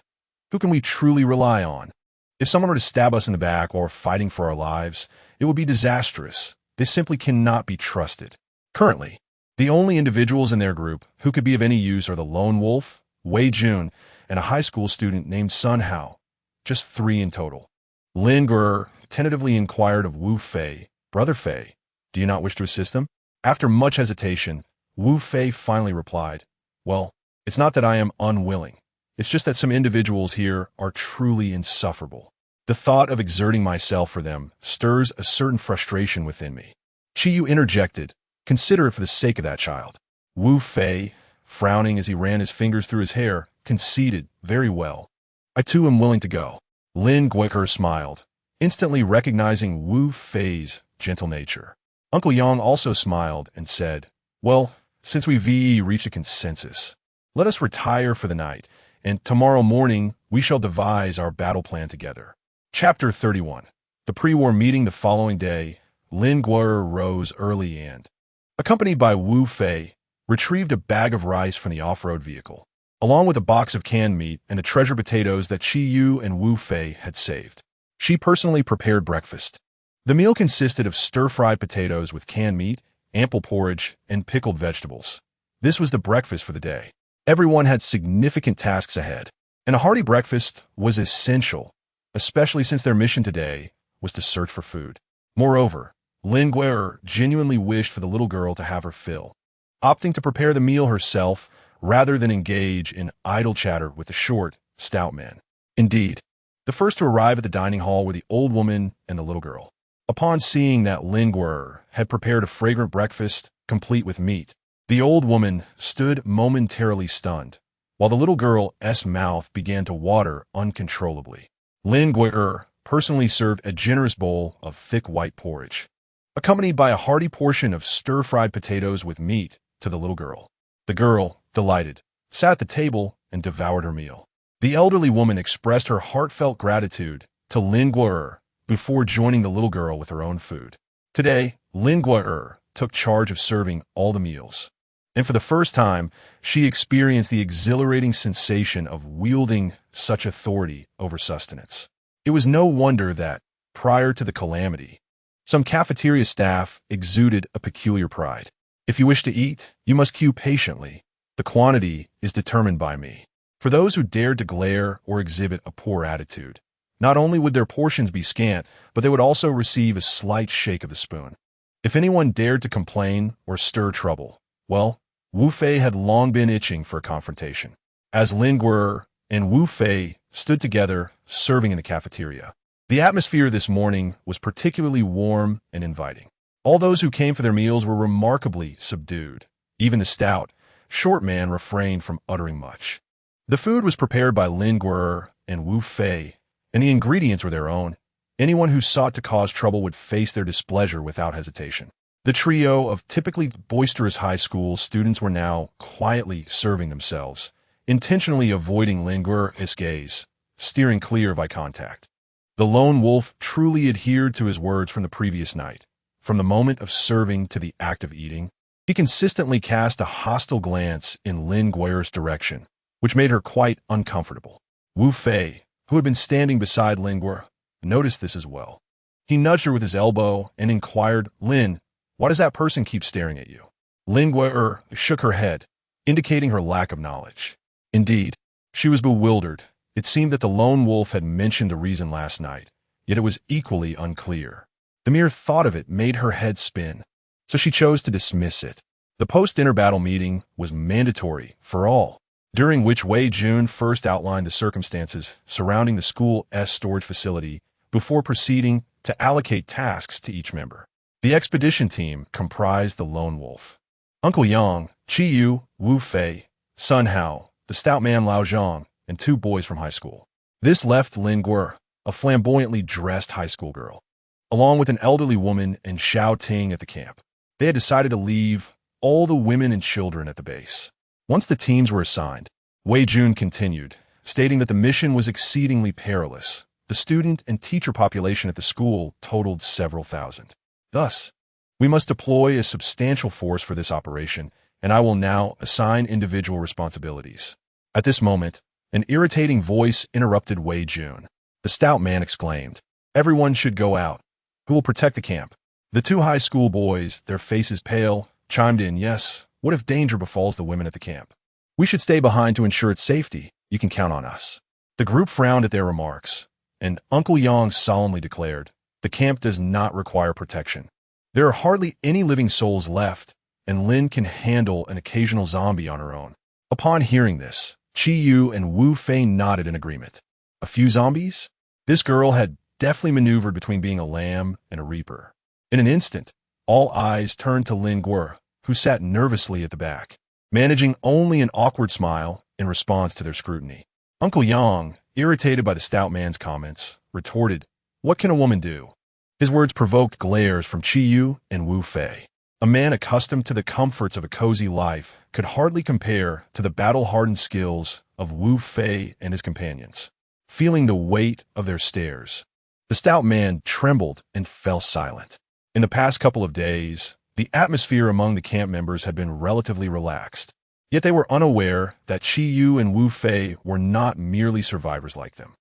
Speaker 1: Who can we truly rely on? If someone were to stab us in the back or fighting for our lives, it would be disastrous. They simply cannot be trusted." Currently, the only individuals in their group who could be of any use are the lone wolf, Wei Jun, and a high school student named Sun Hao. Just 3 in total. Lin Guo'er tentatively inquired of Wu Fei, "Brother Fei, do you not wish to assist them?" After much hesitation, Wu Fei finally replied, "Well, it's not that I am unwilling. It's just that some individuals here are truly insufferable. The thought of exerting myself for them stirs a certain frustration within me." Chi Yu interjected, "Consider it for the sake of that child." Wu Fei, frowning as he ran his fingers through his hair, conceded, "Very well. I too am willing to go." Lin Guo'er smiled, instantly recognizing Wu Fei's gentle nature. Uncle Yang also smiled and said, "Well, since we've reached a consensus, Let us retire for the night, and tomorrow morning we shall devise our battle plan together. Chapter 31. The pre-war meeting the following day, Lin Guo'er rose early and, accompanied by Wu Fei, retrieved a bag of rice from the off-road vehicle, along with a box of canned meat and the treasure potatoes that Chi Yu and Wu Fei had saved. She personally prepared breakfast. The meal consisted of stir-fried potatoes with canned meat, ample porridge, and pickled vegetables. This was the breakfast for the day. Everyone had significant tasks ahead, and a hearty breakfast was essential, especially since their mission today was to search for food. Moreover, Lin Guo'er genuinely wished for the little girl to have her fill, opting to prepare the meal herself rather than engage in idle chatter with the short, stout man. Indeed, the first to arrive at the dining hall were the old woman and the little girl. Upon seeing that Lin Guo'er had prepared a fragrant breakfast, complete with meat, the old woman stood momentarily stunned, while the little girl's mouth began to water uncontrollably. Lin Guo'er personally served a generous bowl of thick white porridge, accompanied by a hearty portion of stir-fried potatoes with meat to the little girl. The girl, delighted, sat at the table and devoured her meal. The elderly woman expressed her heartfelt gratitude to Lin Guo'er before joining the little girl with her own food. Today, Lin Guo'er took charge of serving all the meals, and for the first time, she experienced the exhilarating sensation of wielding such authority over sustenance. It was no wonder that, prior to the calamity, some cafeteria staff exuded a peculiar pride. If you wish to eat, you must queue patiently. The quantity is determined by me. For those who dared to glare or exhibit a poor attitude, not only would their portions be scant, but they would also receive a slight shake of the spoon. If anyone dared to complain or stir trouble, well, Wu Fei had long been itching for a confrontation. As Lin Guo'er and Wu Fei stood together, serving in the cafeteria, the atmosphere this morning was particularly warm and inviting. All those who came for their meals were remarkably subdued. Even the stout, short man refrained from uttering much. The food was prepared by Lin Guo'er and Wu Fei, and the ingredients were their own. Anyone who sought to cause trouble would face their displeasure without hesitation. The trio of typically boisterous high school students were now quietly serving themselves, intentionally avoiding Lin Guo'er's gaze, steering clear of eye contact. The lone wolf truly adhered to his words from the previous night. From the moment of serving to the act of eating, he consistently cast a hostile glance in Lin Guo'er's direction, which made her quite uncomfortable. Wu Fei, who had been standing beside Lin Guo'er, noticed this as well. He nudged her with his elbow and inquired, "Lin, why does that person keep staring at you?" Lin Guo'er shook her head, indicating her lack of knowledge. Indeed, she was bewildered. It seemed that the lone wolf had mentioned the reason last night, yet it was equally unclear. The mere thought of it made her head spin, so she chose to dismiss it. The post-dinner battle meeting was mandatory for all, during which Wei Jun first outlined the circumstances surrounding the school's storage facility before proceeding to allocate tasks to each member. The expedition team comprised the lone wolf, Uncle Yang, Chi Yu, Wu Fei, Sun Hao, the stout man Lao Zhang, and 2 boys from high school. This left Lin Guo'er, a flamboyantly dressed high school girl, along with an elderly woman and Xiao Ting at the camp. They had decided to leave all the women and children at the base. Once the teams were assigned, Wei Jun continued, stating that the mission was exceedingly perilous. The student and teacher population at the school totaled several thousand. Thus, we must deploy a substantial force for this operation, and I will now assign individual responsibilities. At this moment, an irritating voice interrupted Wei Jun. The stout man exclaimed, "Everyone should go out. Who will protect the camp?" The 2 high school boys, their faces pale, chimed in, "Yes, what if danger befalls the women at the camp? We should stay behind to ensure its safety. You can count on us." The group frowned at their remarks, and Uncle Yang solemnly declared, "The camp does not require protection. There are hardly any living souls left, and Lin can handle an occasional zombie on her own." Upon hearing this, Chi Yu and Wu Fei nodded in agreement. A few zombies? This girl had deftly maneuvered between being a lamb and a reaper. In an instant, all eyes turned to Lin Guo'er, who sat nervously at the back, managing only an awkward smile in response to their scrutiny. Uncle Yang, irritated by the stout man's comments, retorted, "What can a woman do?" His words provoked glares from Chi Yu and Wu Fei. A man accustomed to the comforts of a cozy life could hardly compare to the battle-hardened skills of Wu Fei and his companions. Feeling the weight of their stares, the stout man trembled and fell silent. In the past couple of days, the atmosphere among the camp members had been relatively relaxed. Yet they were unaware that Chi Yu and Wu Fei were not merely survivors like them.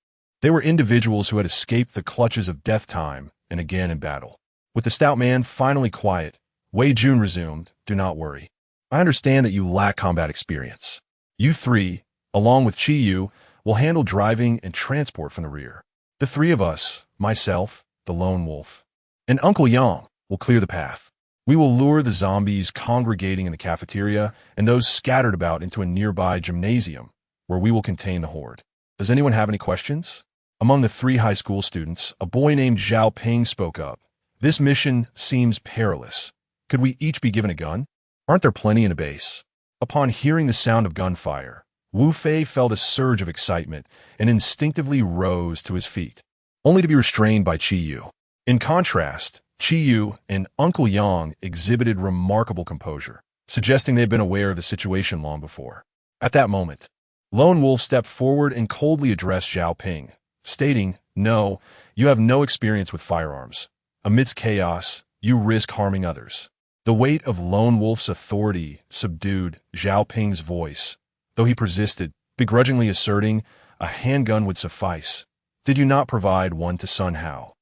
Speaker 1: They were individuals who had escaped the clutches of death time and again in battle. With the stout man finally quiet, Wei Jun resumed, "Do not worry. I understand that you lack combat experience. You three, along with Chi Yu, will handle driving and transport from the rear. The three of us, myself, the lone wolf, and Uncle Yang, will clear the path. We will lure the zombies congregating in the cafeteria and those scattered about into a nearby gymnasium, where we will contain the horde. Does anyone have any questions?" Among the three high school students, a boy named Zhao Ping spoke up. "This mission seems perilous. Could we each be given a gun? Aren't there plenty in a base?" Upon hearing the sound of gunfire, Wu Fei felt a surge of excitement and instinctively rose to his feet, only to be restrained by Chi Yu. In contrast, Chi Yu and Uncle Yang exhibited remarkable composure, suggesting they had been aware of the situation long before. At that moment, Lone Wolf stepped forward and coldly addressed Zhao Ping, stating, "No, you have no experience with firearms. Amidst chaos, you risk harming others." The weight of Lone Wolf's authority subdued Zhao Ping's voice, though he persisted, begrudgingly asserting a handgun would suffice. "Did you not provide one to Sun Hao,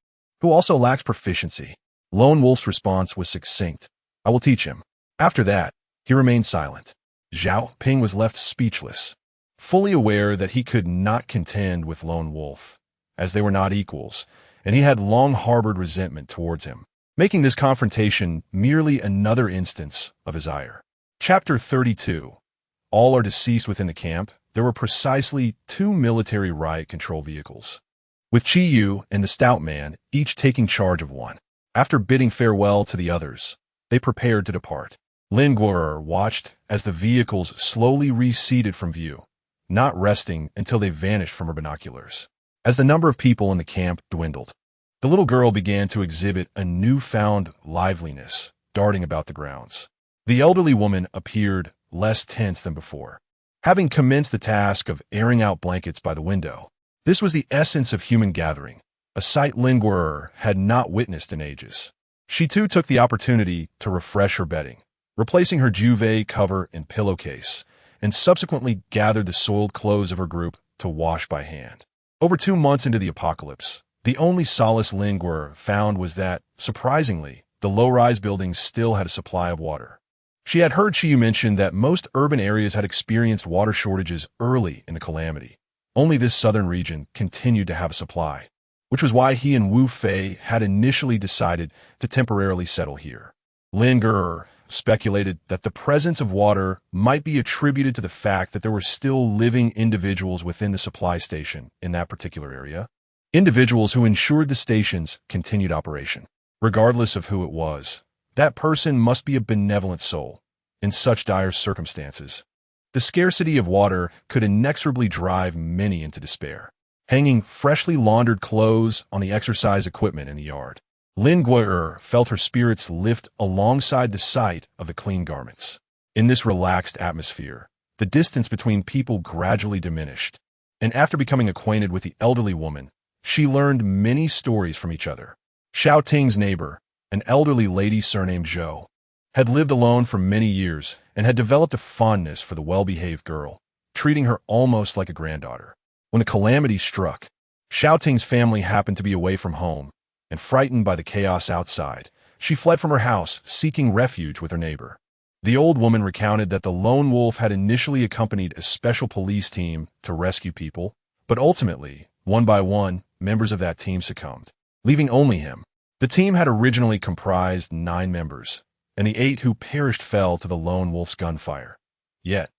Speaker 1: who also lacks proficiency?" Lone Wolf's response was succinct. "I will teach him." After that, he remained silent. Zhao Ping was left speechless, fully aware that he could not contend with Lone Wolf, as they were not equals, and he had long harbored resentment towards him, making this confrontation merely another instance of his ire. Chapter 32. All are deceased within the camp. There were precisely 2 military riot control vehicles, with Chi Yu and the stout man each taking charge of one. After bidding farewell to the others, they prepared to depart. Lin Guo'er watched as the vehicles slowly receded from view, not resting until they vanished from her binoculars. As the number of people in the camp dwindled, the little girl began to exhibit a newfound liveliness, darting about the grounds. The elderly woman appeared less tense than before, having commenced the task of airing out blankets by the window. This was the essence of human gathering, a sight Lin Guo'er had not witnessed in ages. She too took the opportunity to refresh her bedding, replacing her duvet cover and pillowcase, and subsequently gathered the soiled clothes of her group to wash by hand. Over 2 months into the apocalypse, the only solace Lin Guo'er found was that, surprisingly, the low-rise buildings still had a supply of water. She had heard Chi Yu mention that most urban areas had experienced water shortages early in the calamity. Only this southern region continued to have a supply, which was why he and Wu Fei had initially decided to temporarily settle here. Lin Guo'er speculated that the presence of water might be attributed to the fact that there were still living individuals within the supply station in that particular area, individuals who ensured the station's continued operation. Regardless of who it was, that person must be a benevolent soul. In such dire circumstances, the scarcity of water could inexorably drive many into despair. Hanging freshly laundered clothes on the exercise equipment in the yard, Lin Guo'er felt her spirits lift alongside the sight of the clean garments. In this relaxed atmosphere, the distance between people gradually diminished, and after becoming acquainted with the elderly woman, she learned many stories from each other. Xiao Ting's neighbor, an elderly lady surnamed Zhou, had lived alone for many years and had developed a fondness for the well-behaved girl, treating her almost like a granddaughter. When the calamity struck, Xiao Ting's family happened to be away from home, and frightened by the chaos outside, she fled from her house, seeking refuge with her neighbor. The old woman recounted that the lone wolf had initially accompanied a special police team to rescue people, but ultimately, one by one, members of that team succumbed, leaving only him. The team had originally comprised 9 members, and the 8 who perished fell to the lone wolf's gunfire. Yet,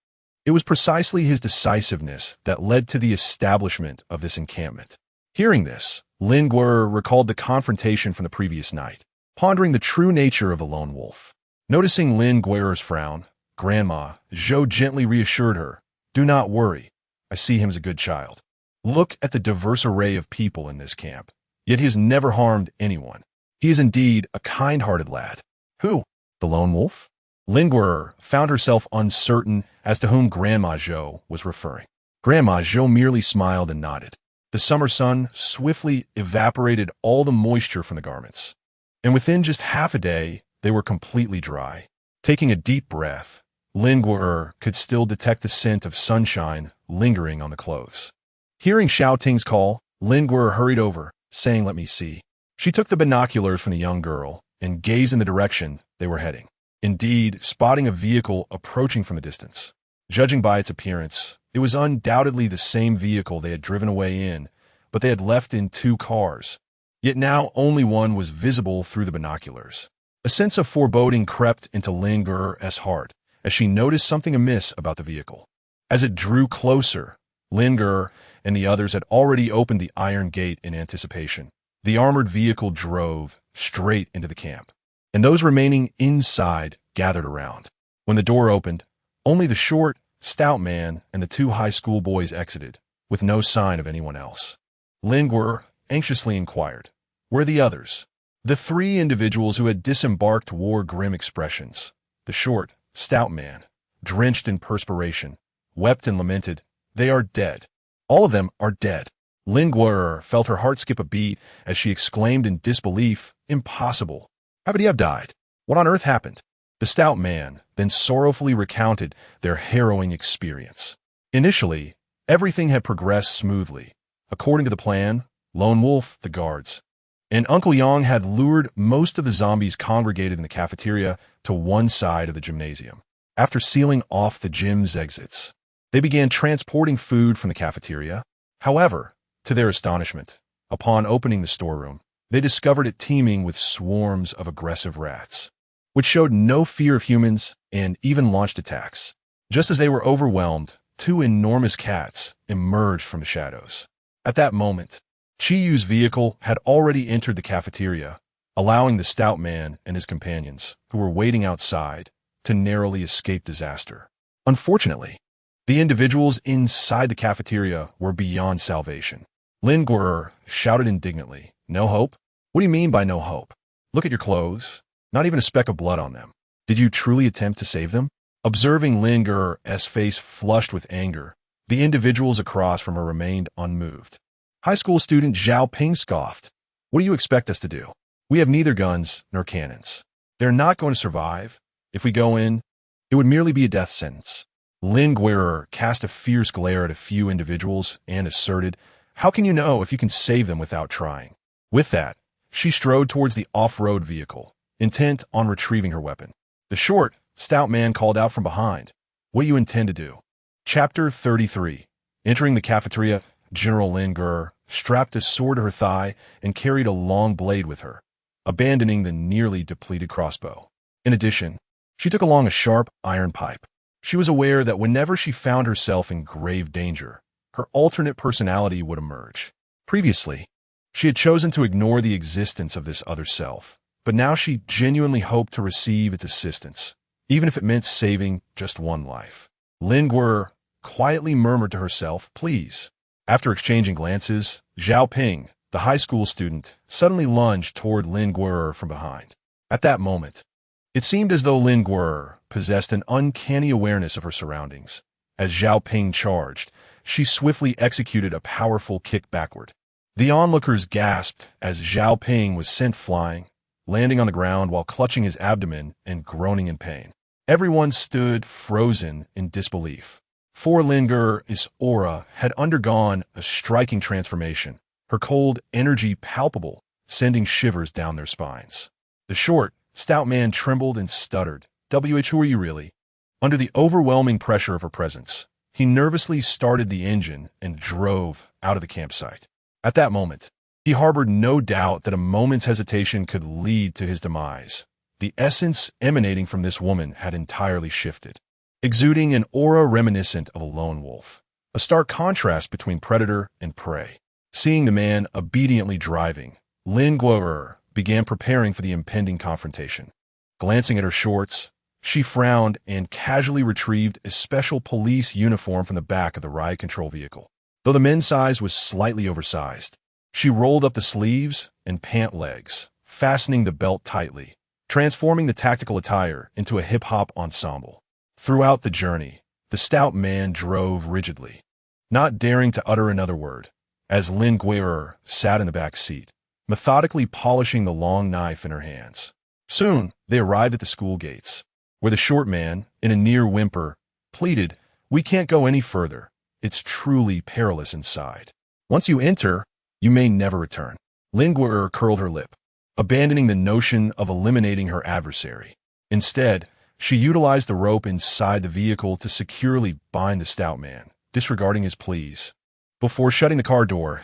Speaker 1: it was precisely his decisiveness that led to the establishment of this encampment. Hearing this, Lin Guo'er recalled the confrontation from the previous night, pondering the true nature of the lone wolf. Noticing Lin Guo'er's frown, Grandma Zhou gently reassured her, "Do not worry. I see him as a good child. Look at the diverse array of people in this camp, yet he has never harmed anyone. He is indeed a kind-hearted lad." "Who?" The lone wolf? Linguer found herself uncertain as to whom Grandma Zhou was referring. Grandma Zhou merely smiled and nodded. The summer sun swiftly evaporated all the moisture from the garments, and within just half a day, they were completely dry. Taking a deep breath, Linguer could still detect the scent of sunshine lingering on the clothes. Hearing Xiao Ting's call, Linguer hurried over, saying, "Let me see." She took the binoculars from the young girl and gazed in the direction they were heading, indeed spotting a vehicle approaching from a distance. Judging by its appearance, it was undoubtedly the same vehicle they had driven away in, but they had left in two cars. Yet now only one was visible through the binoculars. A sense of foreboding crept into Linguer's heart as she noticed something amiss about the vehicle. As it drew closer, Linguer and the others had already opened the iron gate in anticipation. The armored vehicle drove straight into the camp, and those remaining inside gathered around. When the door opened, only the short, stout man and the two high school boys exited, with no sign of anyone else. Linguer anxiously inquired, "Where are the others?" The three individuals who had disembarked wore grim expressions. The short, stout man, drenched in perspiration, wept and lamented, "They are dead. All of them are dead." Linguer felt her heart skip a beat as she exclaimed in disbelief, "Impossible. How could he have died? What on earth happened?" The stout man then sorrowfully recounted their harrowing experience. Initially, everything had progressed smoothly. According to the plan, Lone Wolf, the guards, and Uncle Yang had lured most of the zombies congregated in the cafeteria to one side of the gymnasium. After sealing off the gym's exits, they began transporting food from the cafeteria. However, to their astonishment, upon opening the storeroom, they discovered it teeming with swarms of aggressive rats, which showed no fear of humans and even launched attacks. Just as they were overwhelmed, two enormous cats emerged from the shadows. At that moment, Chiyu's vehicle had already entered the cafeteria, allowing the stout man and his companions, who were waiting outside, to narrowly escape disaster. Unfortunately, the individuals inside the cafeteria were beyond salvation. Linguer shouted indignantly, "No hope? What do you mean by no hope? Look at your clothes. Not even a speck of blood on them. Did you truly attempt to save them?" Observing Linguer's face flushed with anger, the individuals across from her remained unmoved. High school student Zhao Ping scoffed, "What do you expect us to do? We have neither guns nor cannons. They're not going to survive. If we go in, it would merely be a death sentence." Linguer cast a fierce glare at a few individuals and asserted, "How can you know if you can save them without trying?" With that, she strode towards the off-road vehicle, intent on retrieving her weapon. The short, stout man called out from behind, "What do you intend to do?" Chapter 33. Entering the cafeteria, General Linguer strapped a sword to her thigh and carried a long blade with her, abandoning the nearly depleted crossbow. In addition, she took along a sharp iron pipe. She was aware that whenever she found herself in grave danger, her alternate personality would emerge. Previously, she had chosen to ignore the existence of this other self, but now she genuinely hoped to receive its assistance, even if it meant saving just one life. Linguer quietly murmured to herself, "Please." After exchanging glances, Zhao Ping, the high school student, suddenly lunged toward Linguer from behind. At that moment, it seemed as though Linguer possessed an uncanny awareness of her surroundings. As Zhao Ping charged, she swiftly executed a powerful kick backward. The onlookers gasped as Zhao Ping was sent flying, landing on the ground while clutching his abdomen and groaning in pain. Everyone stood frozen in disbelief. For Linguer's aura had undergone a striking transformation, her cold energy palpable, sending shivers down their spines. The short, stout man trembled and stuttered, "Who are you really?" Under the overwhelming pressure of her presence, he nervously started the engine and drove out of the campsite. At that moment, he harbored no doubt that a moment's hesitation could lead to his demise. The essence emanating from this woman had entirely shifted, exuding an aura reminiscent of a lone wolf, a stark contrast between predator and prey. Seeing the man obediently driving, Linguer began preparing for the impending confrontation. Glancing at her shorts, she frowned and casually retrieved a special police uniform from the back of the riot control vehicle. Though the men's size was slightly oversized, she rolled up the sleeves and pant legs, fastening the belt tightly, transforming the tactical attire into a hip-hop ensemble. Throughout the journey, the stout man drove rigidly, not daring to utter another word, as Lin Gui'er sat in the back seat, methodically polishing the long knife in her hands. Soon, they arrived at the school gates, where the short man, in a near whimper, pleaded, "We can't go any further. It's truly perilous inside. Once you enter, you may never return." Lin Gui'er curled her lip, abandoning the notion of eliminating her adversary. Instead, she utilized the rope inside the vehicle to securely bind the stout man, disregarding his pleas, before shutting the car door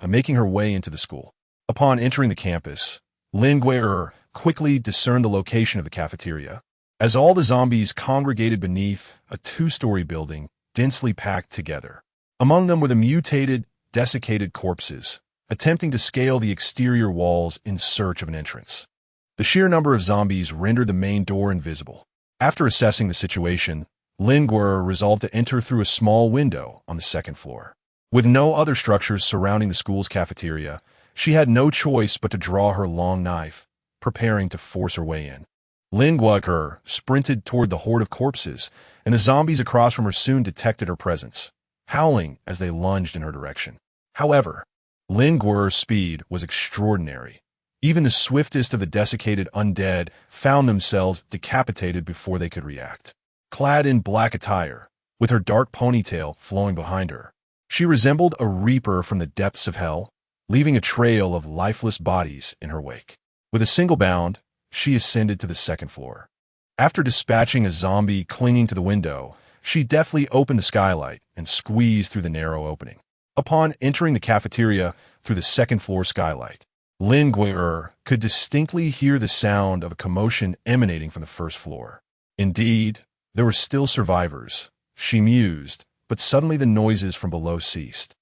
Speaker 1: and making her way into the school. Upon entering the campus, Lin Gui'er quickly discerned the location of the cafeteria, as all the zombies congregated beneath a two-story building densely packed together. Among them were the mutated, desiccated corpses, attempting to scale the exterior walls in search of an entrance. The sheer number of zombies rendered the main door invisible. After assessing the situation, Lin Gui'er resolved to enter through a small window on the second floor. With no other structures surrounding the school's cafeteria, she had no choice but to draw her long knife, preparing to force her way in. Lin Gui'er sprinted toward the horde of corpses, and the zombies across from her soon detected her presence, howling as they lunged in her direction. However, Lin Gui'er's speed was extraordinary. Even the swiftest of the desiccated undead found themselves decapitated before they could react. Clad in black attire, with her dark ponytail flowing behind her, she resembled a reaper from the depths of hell, leaving a trail of lifeless bodies in her wake. With a single bound, she ascended to the second floor. After dispatching a zombie clinging to the window, she deftly opened the skylight and squeezed through the narrow opening. Upon entering the cafeteria through the second-floor skylight, Lin Gui'er could distinctly hear the sound of a commotion emanating from the first floor. Indeed, there were still survivors, she mused, but suddenly the noises from below ceased.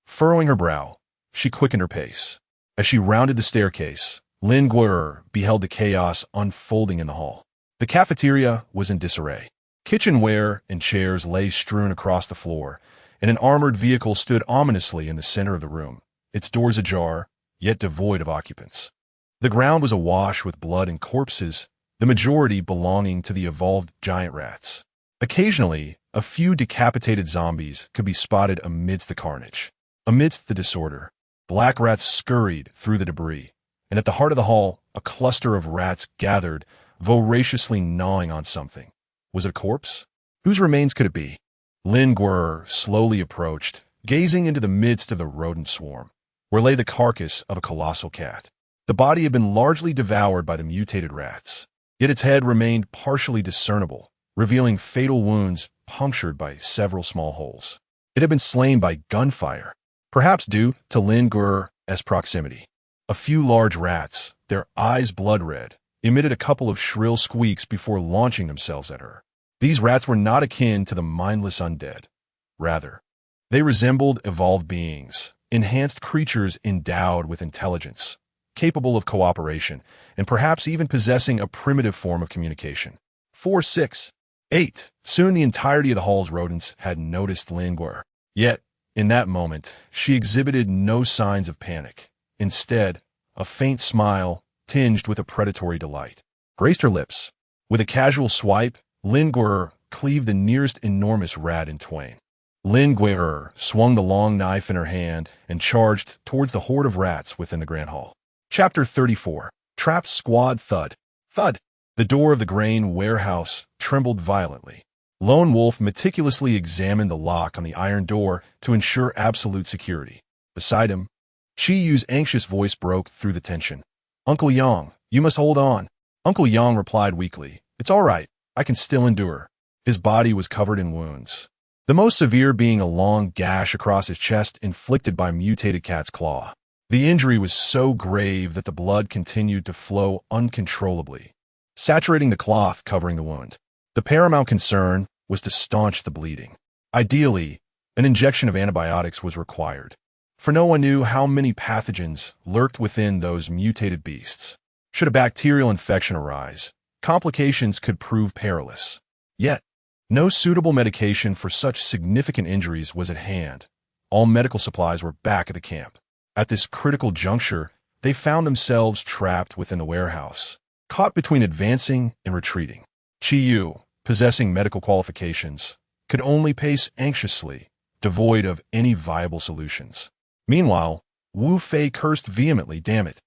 Speaker 1: Furrowing her brow, she quickened her pace. As she rounded the staircase, Lin Gui'er beheld the chaos unfolding in the hall. The cafeteria was in disarray. Kitchenware and chairs lay strewn across the floor, and an armored vehicle stood ominously in the center of the room, its doors ajar, yet devoid of occupants. The ground was awash with blood and corpses, the majority belonging to the evolved giant rats. Occasionally, a few decapitated zombies could be spotted amidst the carnage. Amidst the disorder, black rats scurried through the debris, and at the heart of the hall, a cluster of rats gathered, voraciously gnawing on something. Was it a corpse? Whose remains could it be? Lin Gui'er slowly approached, gazing into the midst of the rodent swarm, where lay the carcass of a colossal cat. The body had been largely devoured by the mutated rats, yet its head remained partially discernible, revealing fatal wounds punctured by several small holes. It had been slain by gunfire, perhaps due to Lin Gui'er's proximity. A few large rats, their eyes blood-red, emitted a couple of shrill squeaks before launching themselves at her. These rats were not akin to the mindless undead. Rather, they resembled evolved beings, enhanced creatures endowed with intelligence, capable of cooperation, and perhaps even possessing a primitive form of communication. 4, 6, 8. Soon the entirety of the hall's rodents had noticed Lin Gui'er. Yet, in that moment, she exhibited no signs of panic. Instead, a faint smile, tinged with a predatory delight, graced her lips. With a casual swipe, Lin Gui'er cleaved the nearest enormous rat in twain. Lin Gui'er swung the long knife in her hand and charged towards the horde of rats within the Grand Hall. Chapter 34. Trapped Squad. Thud. Thud. The door of the grain warehouse trembled violently. Lone Wolf meticulously examined the lock on the iron door to ensure absolute security. Beside him, Chi Yu's anxious voice broke through the tension. "Uncle Yang, you must hold on." Uncle Yang replied weakly, "It's all right. I can still endure." His body was covered in wounds, the most severe being a long gash across his chest inflicted by mutated cat's claw. The injury was so grave that the blood continued to flow uncontrollably, saturating the cloth covering the wound. The paramount concern was to staunch the bleeding. Ideally, an injection of antibiotics was required, for no one knew how many pathogens lurked within those mutated beasts. Should a bacterial infection arise, complications could prove perilous. Yet, no suitable medication for such significant injuries was at hand. All medical supplies were back at the camp. At this critical juncture, they found themselves trapped within the warehouse, caught between advancing and retreating. Chi Yu, possessing medical qualifications, could only pace anxiously, devoid of any viable solutions. Meanwhile, Wu Fei cursed vehemently, "Damn it.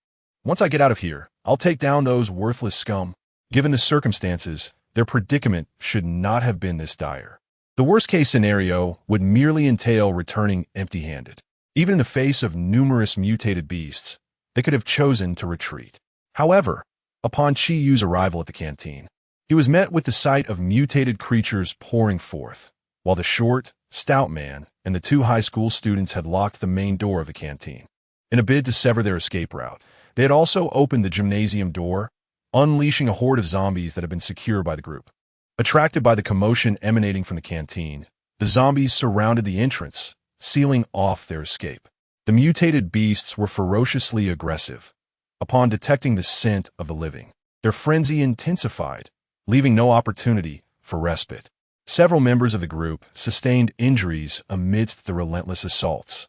Speaker 1: Once I get out of here, I'll take down those worthless scum." Given the circumstances, their predicament should not have been this dire. The worst-case scenario would merely entail returning empty-handed. Even in the face of numerous mutated beasts, they could have chosen to retreat. However, upon Chi Yu's arrival at the canteen, he was met with the sight of mutated creatures pouring forth, while the short, stout man and the two high school students had locked the main door of the canteen. In a bid to sever their escape route, they had also opened the gymnasium door, unleashing a horde of zombies that had been secured by the group. Attracted by the commotion emanating from the canteen, the zombies surrounded the entrance, sealing off their escape. The mutated beasts were ferociously aggressive. Upon detecting the scent of the living, their frenzy intensified, leaving no opportunity for respite. Several members of the group sustained injuries amidst the relentless assaults.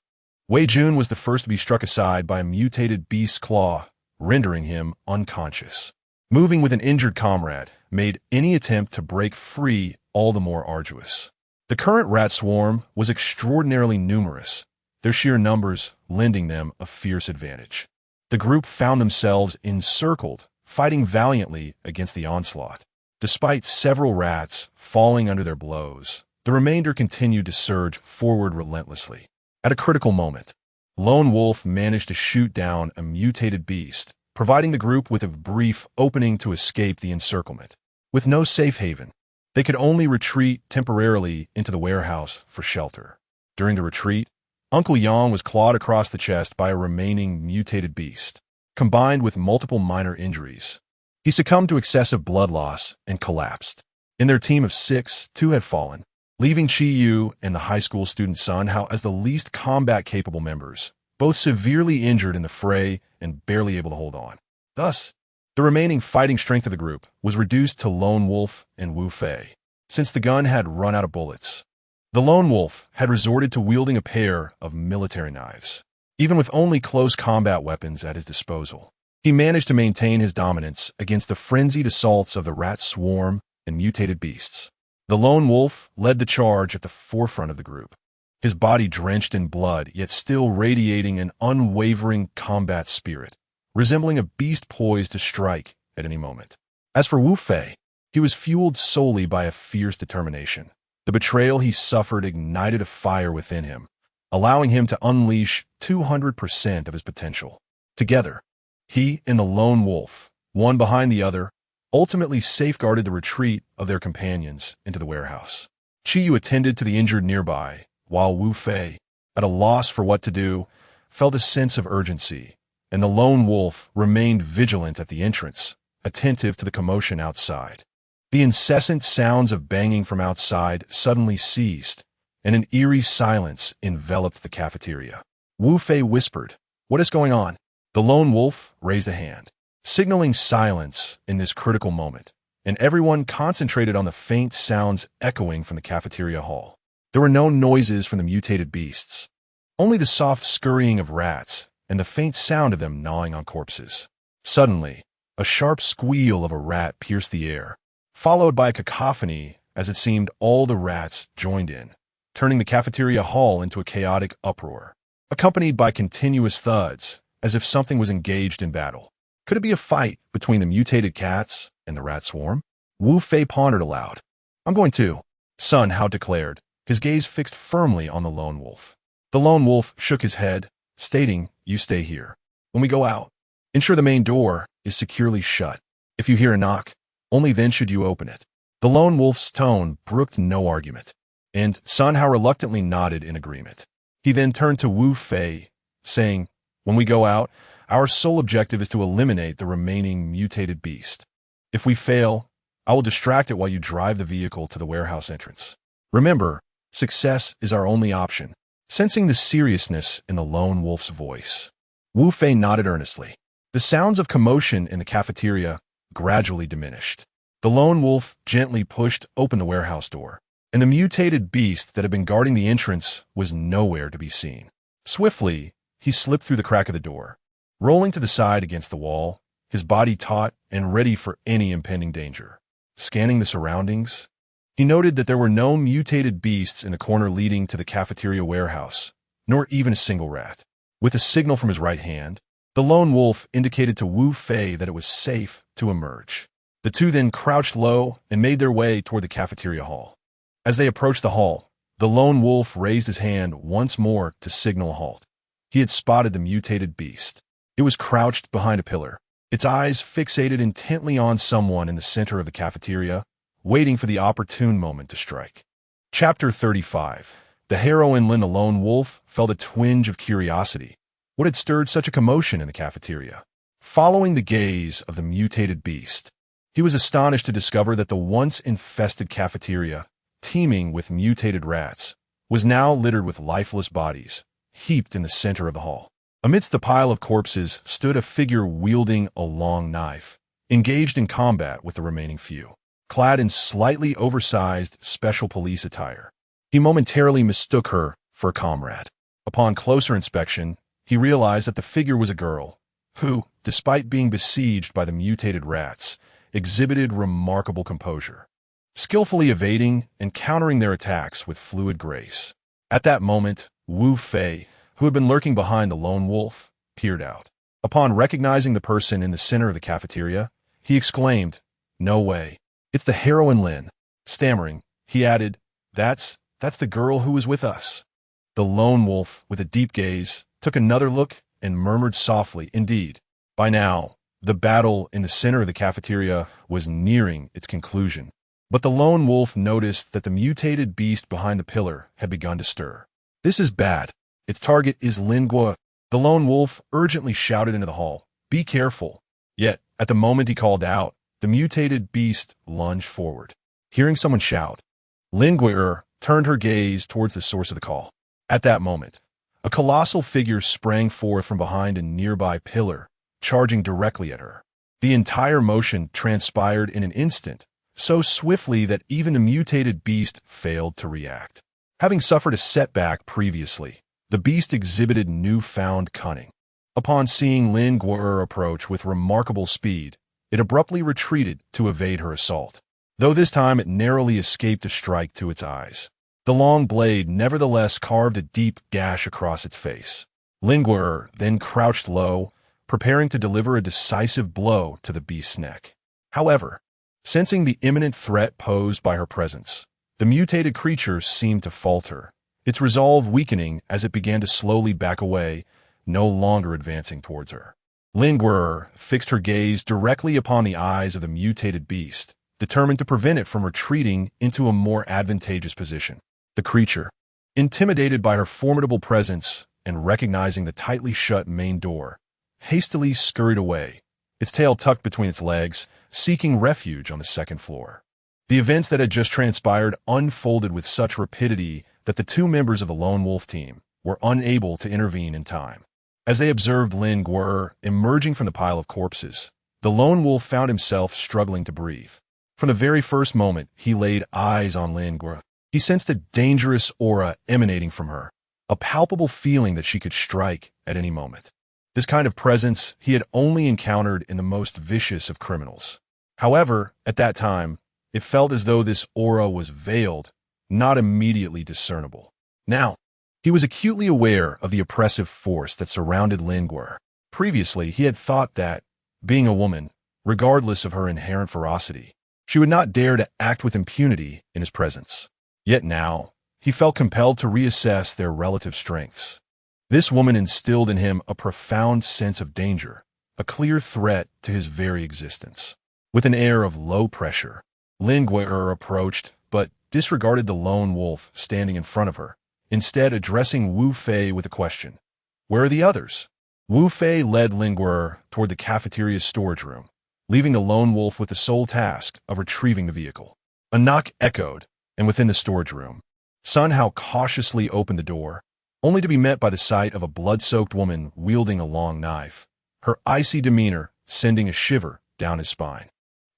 Speaker 1: Wei Jun was the first to be struck aside by a mutated beast's claw, rendering him unconscious. Moving with an injured comrade made any attempt to break free all the more arduous. The current rat swarm was extraordinarily numerous, their sheer numbers lending them a fierce advantage. The group found themselves encircled, fighting valiantly against the onslaught. Despite several rats falling under their blows, the remainder continued to surge forward relentlessly. At a critical moment, Lone Wolf managed to shoot down a mutated beast, providing the group with a brief opening to escape the encirclement. With no safe haven, they could only retreat temporarily into the warehouse for shelter. During the retreat, Uncle Yang was clawed across the chest by a remaining mutated beast, combined with multiple minor injuries. He succumbed to excessive blood loss and collapsed. In their team of 6, 2 had fallen, leaving Chi Yu and the high school student Sun Hao as the least combat-capable members, both severely injured in the fray and barely able to hold on. Thus, the remaining fighting strength of the group was reduced to Lone Wolf and Wu Fei, since the gun had run out of bullets. The Lone Wolf had resorted to wielding a pair of military knives. Even with only close combat weapons at his disposal, he managed to maintain his dominance against the frenzied assaults of the rat swarm and mutated beasts. The Lone Wolf led the charge at the forefront of the group, his body drenched in blood, yet still radiating an unwavering combat spirit, resembling a beast poised to strike at any moment. As for Wu Fei, he was fueled solely by a fierce determination. The betrayal he suffered ignited a fire within him, allowing him to unleash 200% of his potential. Together, he and the Lone Wolf, one behind the other, ultimately safeguarded the retreat of their companions into the warehouse. Chi Yu attended to the injured nearby, while Wu Fei, at a loss for what to do, felt a sense of urgency, and the Lone Wolf remained vigilant at the entrance, attentive to the commotion outside. The incessant sounds of banging from outside suddenly ceased, and an eerie silence enveloped the cafeteria. Wu Fei whispered, "What is going on?" The Lone Wolf raised a hand, signaling silence in this critical moment, and everyone concentrated on the faint sounds echoing from the cafeteria hall. There were no noises from the mutated beasts, only the soft scurrying of rats and the faint sound of them gnawing on corpses. Suddenly, a sharp squeal of a rat pierced the air, followed by a cacophony as it seemed all the rats joined in, turning the cafeteria hall into a chaotic uproar, accompanied by continuous thuds, as if something was engaged in battle. Could it be a fight between the mutated cats and the rat swarm? Wu Fei pondered aloud. "I'm going too," Sun Hao declared, his gaze fixed firmly on the Lone Wolf. The Lone Wolf shook his head, stating, "You stay here. When we go out, ensure the main door is securely shut. If you hear a knock, only then should you open it." The Lone Wolf's tone brooked no argument, and Sun Hao reluctantly nodded in agreement. He then turned to Wu Fei, saying, "When we go out, our sole objective is to eliminate the remaining mutated beast. If we fail, I will distract it while you drive the vehicle to the warehouse entrance. Remember, success is our only option." Sensing the seriousness in the Lone Wolf's voice, Wu Fei nodded earnestly. The sounds of commotion in the cafeteria gradually diminished. The Lone Wolf gently pushed open the warehouse door, and the mutated beast that had been guarding the entrance was nowhere to be seen. Swiftly, he slipped through the crack of the door. Rolling to the side against the wall, his body taut and ready for any impending danger. Scanning the surroundings, he noted that there were no mutated beasts in the corner leading to the cafeteria warehouse, nor even a single rat. With a signal from his right hand, the lone wolf indicated to Wu Fei that it was safe to emerge. The two then crouched low and made their way toward the cafeteria hall. As they approached the hall, the lone wolf raised his hand once more to signal a halt. He had spotted the mutated beast. It was crouched behind a pillar, its eyes fixated intently on someone in the center of the cafeteria, waiting for the opportune moment to strike. Chapter 35. The heroine Lin the Lone Wolf felt a twinge of curiosity. What had stirred such a commotion in the cafeteria? Following the gaze of the mutated beast, he was astonished to discover that the once infested cafeteria, teeming with mutated rats, was now littered with lifeless bodies, heaped in the center of the hall. Amidst the pile of corpses stood a figure wielding a long knife, engaged in combat with the remaining few. Clad in slightly oversized special police attire, he momentarily mistook her for a comrade. Upon closer inspection, he realized that the figure was a girl, who, despite being besieged by the mutated rats, exhibited remarkable composure, skillfully evading and countering their attacks with fluid grace. At that moment, Wu Fei, who had been lurking behind the lone wolf, peered out. Upon recognizing the person in the center of the cafeteria, he exclaimed, "No way. It's the heroine Lin." Stammering, he added, That's the girl who was with us." The lone wolf, with a deep gaze, took another look and murmured softly, "Indeed." By now, the battle in the center of the cafeteria was nearing its conclusion. But the lone wolf noticed that the mutated beast behind the pillar had begun to stir. "This is bad. Its target is Lin Guo." The lone wolf urgently shouted into the hall, "Be careful." Yet, at the moment he called out, the mutated beast lunged forward. Hearing someone shout, Lin Guo turned her gaze towards the source of the call. At that moment, a colossal figure sprang forth from behind a nearby pillar, charging directly at her. The entire motion transpired in an instant, so swiftly that even the mutated beast failed to react. Having suffered a setback previously, the beast exhibited newfound cunning. Upon seeing Lin Guo approach with remarkable speed, it abruptly retreated to evade her assault, though this time it narrowly escaped a strike to its eyes. The long blade nevertheless carved a deep gash across its face. Lin Guo then crouched low, preparing to deliver a decisive blow to the beast's neck. However, sensing the imminent threat posed by her presence, the mutated creature seemed to falter, its resolve weakening as it began to slowly back away, no longer advancing towards her. Lin Guo fixed her gaze directly upon the eyes of the mutated beast, determined to prevent it from retreating into a more advantageous position. The creature, intimidated by her formidable presence and recognizing the tightly shut main door, hastily scurried away, its tail tucked between its legs, seeking refuge on the second floor. The events that had just transpired unfolded with such rapidity that the two members of the lone wolf team were unable to intervene in time. As they observed Lin Guo emerging from the pile of corpses, the lone wolf found himself struggling to breathe. From the very first moment he laid eyes on Lin Guo, he sensed a dangerous aura emanating from her, a palpable feeling that she could strike at any moment. This kind of presence he had only encountered in the most vicious of criminals. However, at that time, it felt as though this aura was veiled, not immediately discernible. Now, he was acutely aware of the oppressive force that surrounded Lin Guo. Previously, he had thought that, being a woman, regardless of her inherent ferocity, she would not dare to act with impunity in his presence. Yet now, he felt compelled to reassess their relative strengths. This woman instilled in him a profound sense of danger, a clear threat to his very existence. With an air of low pressure, Lin Guo approached, but disregarded the lone wolf standing in front of her, instead addressing Wu Fei with a question. "Where are the others?" Wu Fei led Lin Guo toward the cafeteria's storage room, leaving the lone wolf with the sole task of retrieving the vehicle. A knock echoed, and within the storage room, Sun Hao cautiously opened the door, only to be met by the sight of a blood-soaked woman wielding a long knife, her icy demeanor sending a shiver down his spine.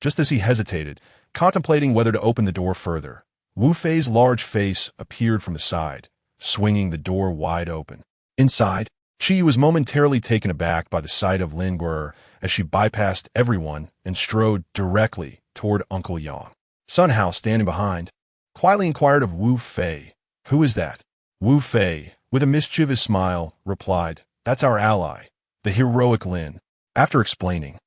Speaker 1: Just as he hesitated, contemplating whether to open the door further, Wu Fei's large face appeared from the side, swinging the door wide open. Inside, Qi was momentarily taken aback by the sight of Lin Guo as she bypassed everyone and strode directly toward Uncle Yang. Sun Hao, standing behind, quietly inquired of Wu Fei, "Who is that?" Wu Fei, with a mischievous smile, replied, "That's our ally, the heroic Lin." After explaining,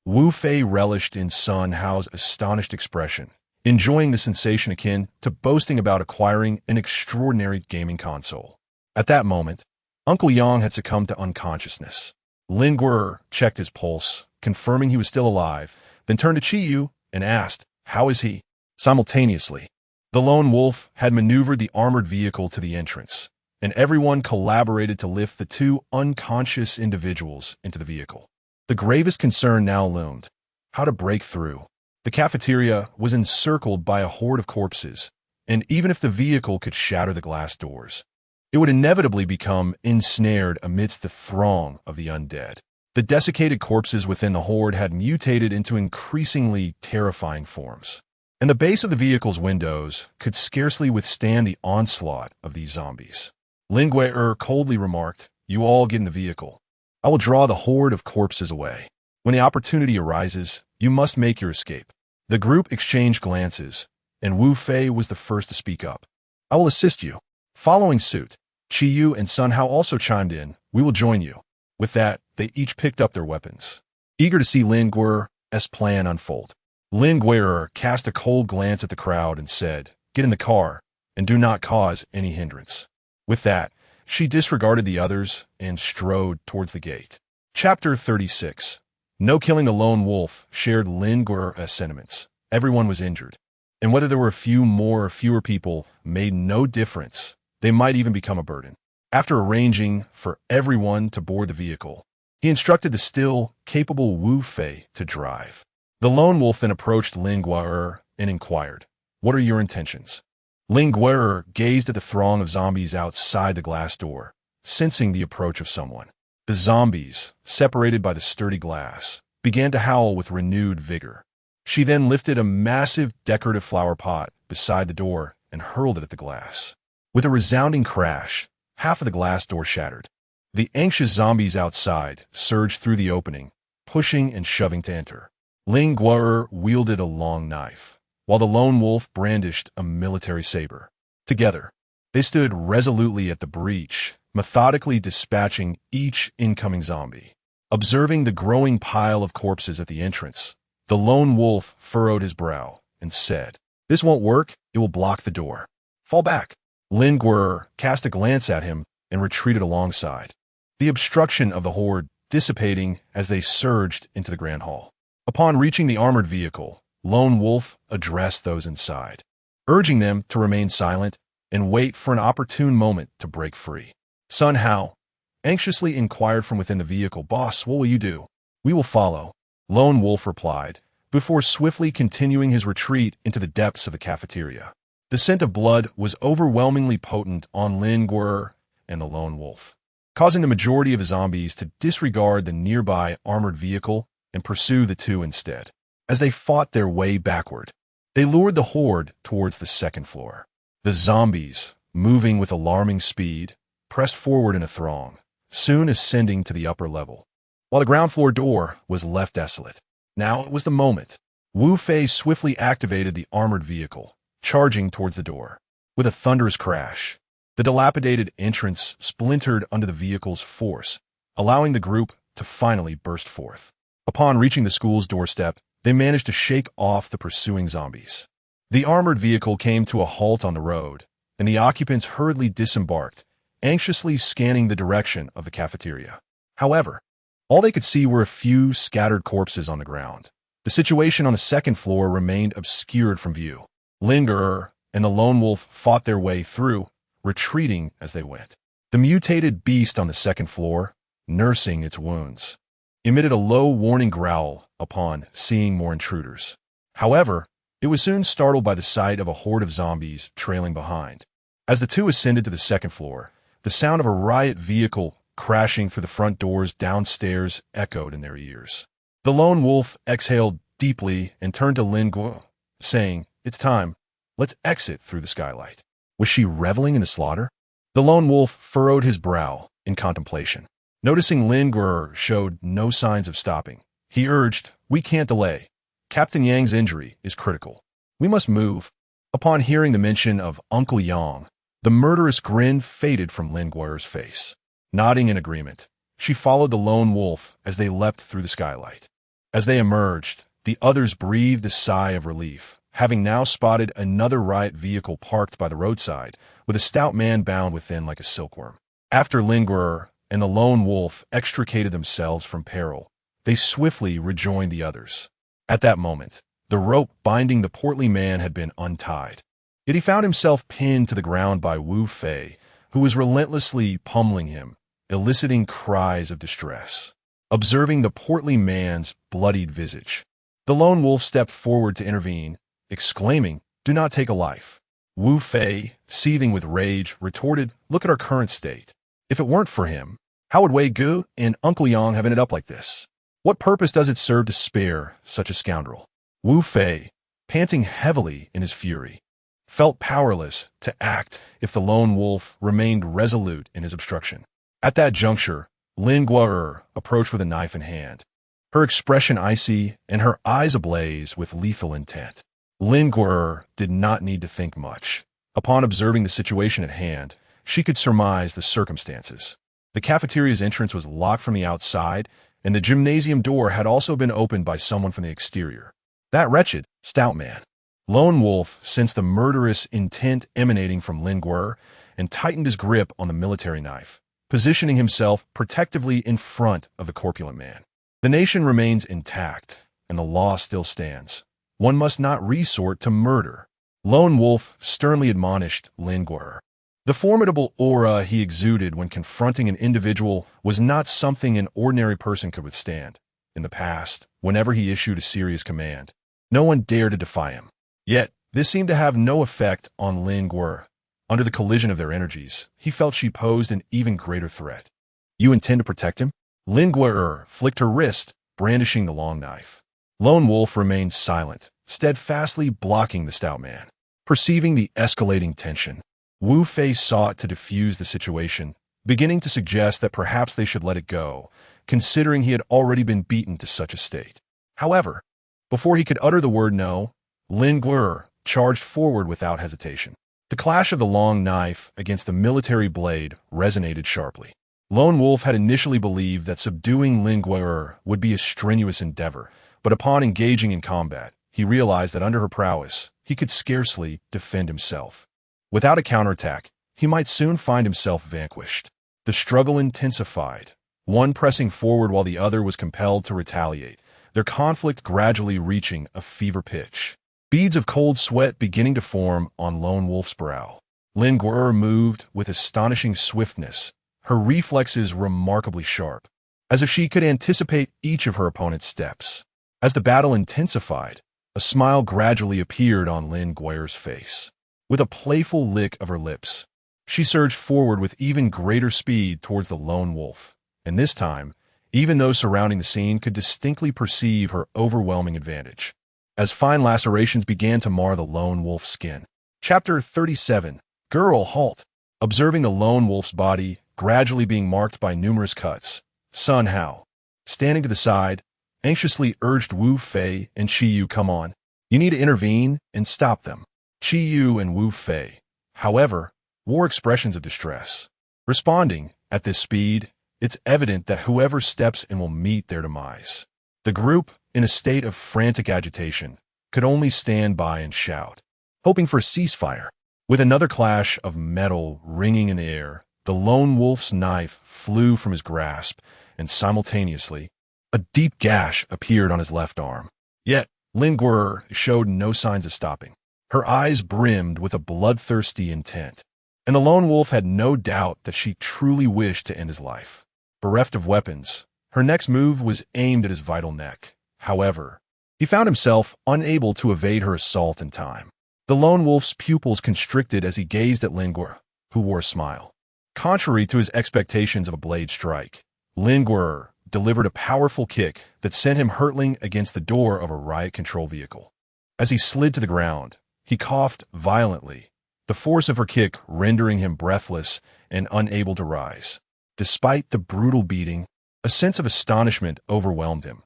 Speaker 1: Wu Fei relished in Sun Hao's astonished expression, enjoying the sensation akin to boasting about acquiring an extraordinary gaming console. At that moment, Uncle Yang had succumbed to unconsciousness. Lin Guer checked his pulse, confirming he was still alive, then turned to Chi Yu and asked, "How is he?" Simultaneously, the lone wolf had maneuvered the armored vehicle to the entrance, and everyone collaborated to lift the two unconscious individuals into the vehicle. The gravest concern now loomed: how to break through. The cafeteria was encircled by a horde of corpses, and even if the vehicle could shatter the glass doors, it would inevitably become ensnared amidst the throng of the undead. The desiccated corpses within the horde had mutated into increasingly terrifying forms, and the base of the vehicle's windows could scarcely withstand the onslaught of these zombies. Lin Guer coldly remarked, "You all get in the vehicle. I will draw the horde of corpses away. When the opportunity arises, you must make your escape." The group exchanged glances, and Wu Fei was the first to speak up. "I will assist you." Following suit, Chi Yu and Sun Hao also chimed in, "We will join you." With that, they each picked up their weapons, eager to see Lin Guer's plan unfold. Lin Guer cast a cold glance at the crowd and said, "Get in the car, and do not cause any hindrance." With that, she disregarded the others and strode towards the gate. Chapter 36. No killing the lone wolf shared Lin Guer's sentiments. Everyone was injured, and whether there were a few more or fewer people made no difference. They might even become a burden. After arranging for everyone to board the vehicle, he instructed the still capable Wu Fei to drive. The lone wolf then approached Lin Guer and inquired, "What are your intentions?" Lin Guer gazed at the throng of zombies outside the glass door, sensing the approach of someone. The zombies, separated by the sturdy glass, began to howl with renewed vigor. She then lifted a massive decorative flower pot beside the door and hurled it at the glass. With a resounding crash, half of the glass door shattered. The anxious zombies outside surged through the opening, pushing and shoving to enter. Lin Guer wielded a long knife, while the lone wolf brandished a military saber. Together, they stood resolutely at the breach, methodically dispatching each incoming zombie. Observing the growing pile of corpses at the entrance, the lone wolf furrowed his brow and said, "This won't work. It will block the door. Fall back." Lin Guer cast a glance at him and retreated alongside, the obstruction of the horde dissipating as they surged into the grand hall. Upon reaching the armored vehicle, Lone Wolf addressed those inside, urging them to remain silent and wait for an opportune moment to break free. Sun Hao anxiously inquired from within the vehicle, "Boss, what will you do?" "We will follow," Lone Wolf replied, before swiftly continuing his retreat into the depths of the cafeteria. The scent of blood was overwhelmingly potent on Lin Guer and the Lone Wolf, causing the majority of the zombies to disregard the nearby armored vehicle and pursue the two instead. As they fought their way backward, they lured the horde towards the second floor. The zombies, moving with alarming speed, pressed forward in a throng, soon ascending to the upper level, while the ground floor door was left desolate. Now it was the moment. Wu Fei swiftly activated the armored vehicle, charging towards the door. With a thunderous crash, the dilapidated entrance splintered under the vehicle's force, allowing the group to finally burst forth. Upon reaching the school's doorstep, they managed to shake off the pursuing zombies. The armored vehicle came to a halt on the road, and the occupants hurriedly disembarked, anxiously scanning the direction of the cafeteria. However, all they could see were a few scattered corpses on the ground. The situation on the second floor remained obscured from view. Lin Guer and the Lone Wolf fought their way through, retreating as they went. The mutated beast on the second floor, nursing its wounds, emitted a low warning growl upon seeing more intruders. However, it was soon startled by the sight of a horde of zombies trailing behind. As the two ascended to the second floor, the sound of a riot vehicle crashing through the front doors downstairs echoed in their ears. The Lone Wolf exhaled deeply and turned to Lin Guer, saying, "It's time. Let's exit through the skylight." Was she reveling in the slaughter? The Lone Wolf furrowed his brow in contemplation. Noticing Lin Guer showed no signs of stopping, He urged, "We can't delay. Captain Yang's injury is critical. We must move." Upon hearing the mention of Uncle Yang, the murderous grin faded from Lin Guer's face. Nodding in agreement, she followed the lone wolf as they leapt through the skylight. As they emerged, the others breathed a sigh of relief, having now spotted another riot vehicle parked by the roadside, with a stout man bound within like a silkworm. After Lin Guer and the lone wolf extricated themselves from peril, they swiftly rejoined the others. At that moment, the rope binding the portly man had been untied. Yet he found himself pinned to the ground by Wu Fei, who was relentlessly pummeling him, eliciting cries of distress. Observing the portly man's bloodied visage, the lone wolf stepped forward to intervene, exclaiming, "Do not take a life." Wu Fei, seething with rage, retorted, "Look at our current state. If it weren't for him, how would Wei Gu and Uncle Yang have ended up like this? What purpose does it serve to spare such a scoundrel?" Wu Fei, panting heavily in his fury, felt powerless to act if the lone wolf remained resolute in his obstruction. At that juncture, Lin Guer approached with a knife in hand, her expression icy and her eyes ablaze with lethal intent. Lin Guer did not need to think much. Upon observing the situation at hand, she could surmise the circumstances. The cafeteria's entrance was locked from the outside, and the gymnasium door had also been opened by someone from the exterior. That wretched, stout man. Lone Wolf sensed the murderous intent emanating from Lin Guer and tightened his grip on the military knife, positioning himself protectively in front of the corpulent man. The nation remains intact, and the law still stands. One must not resort to murder. Lone Wolf sternly admonished Lin Guer. The formidable aura he exuded when confronting an individual was not something an ordinary person could withstand. In the past, whenever he issued a serious command, no one dared to defy him. Yet, this seemed to have no effect on Lin Guer. Under the collision of their energies, he felt she posed an even greater threat. "You intend to protect him?" Lin Guer flicked her wrist, brandishing the long knife. Lone Wolf remained silent, steadfastly blocking the stout man. Perceiving the escalating tension, Wu Fei sought to defuse the situation, beginning to suggest that perhaps they should let it go, considering he had already been beaten to such a state. However, before he could utter the word no, Lin Guer charged forward without hesitation. The clash of the long knife against the military blade resonated sharply. Lone Wolf had initially believed that subduing Lin Guer would be a strenuous endeavor, but upon engaging in combat, he realized that under her prowess, he could scarcely defend himself. Without a counterattack, he might soon find himself vanquished. The struggle intensified, one pressing forward while the other was compelled to retaliate, their conflict gradually reaching a fever pitch. Beads of cold sweat beginning to form on Lone Wolf's brow. Lin Guer moved with astonishing swiftness, her reflexes remarkably sharp, as if she could anticipate each of her opponent's steps. As the battle intensified, a smile gradually appeared on Lin Guer's face. With a playful lick of her lips, she surged forward with even greater speed towards the Lone Wolf, and this time, even those surrounding the scene could distinctly perceive her overwhelming advantage, as fine lacerations began to mar the Lone Wolf's skin. Chapter 37. Girl, halt! Observing the Lone Wolf's body gradually being marked by numerous cuts, Sun Hao, standing to the side, anxiously urged Wu Fei and Chi Yu, "Come on. You need to intervene and stop them." Chi Yu and Wu Fei, however, wore expressions of distress. Responding, at this speed, it's evident that whoever steps in will meet their demise. The group, in a state of frantic agitation, could only stand by and shout, hoping for a ceasefire. With another clash of metal ringing in the air, the Lone Wolf's knife flew from his grasp, and simultaneously, a deep gash appeared on his left arm. Yet, Lin Guer showed no signs of stopping. Her eyes brimmed with a bloodthirsty intent, and the Lone Wolf had no doubt that she truly wished to end his life. Bereft of weapons, her next move was aimed at his vital neck. However, he found himself unable to evade her assault in time. The Lone Wolf's pupils constricted as he gazed at Lin Guer, who wore a smile. Contrary to his expectations of a blade strike, Lin Guer delivered a powerful kick that sent him hurtling against the door of a riot control vehicle. As he slid to the ground, he coughed violently, the force of her kick rendering him breathless and unable to rise. Despite the brutal beating, a sense of astonishment overwhelmed him.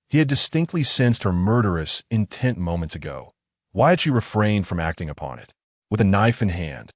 Speaker 1: He had distinctly sensed her murderous intent moments ago. Why had she refrained from acting upon it? With a knife in hand,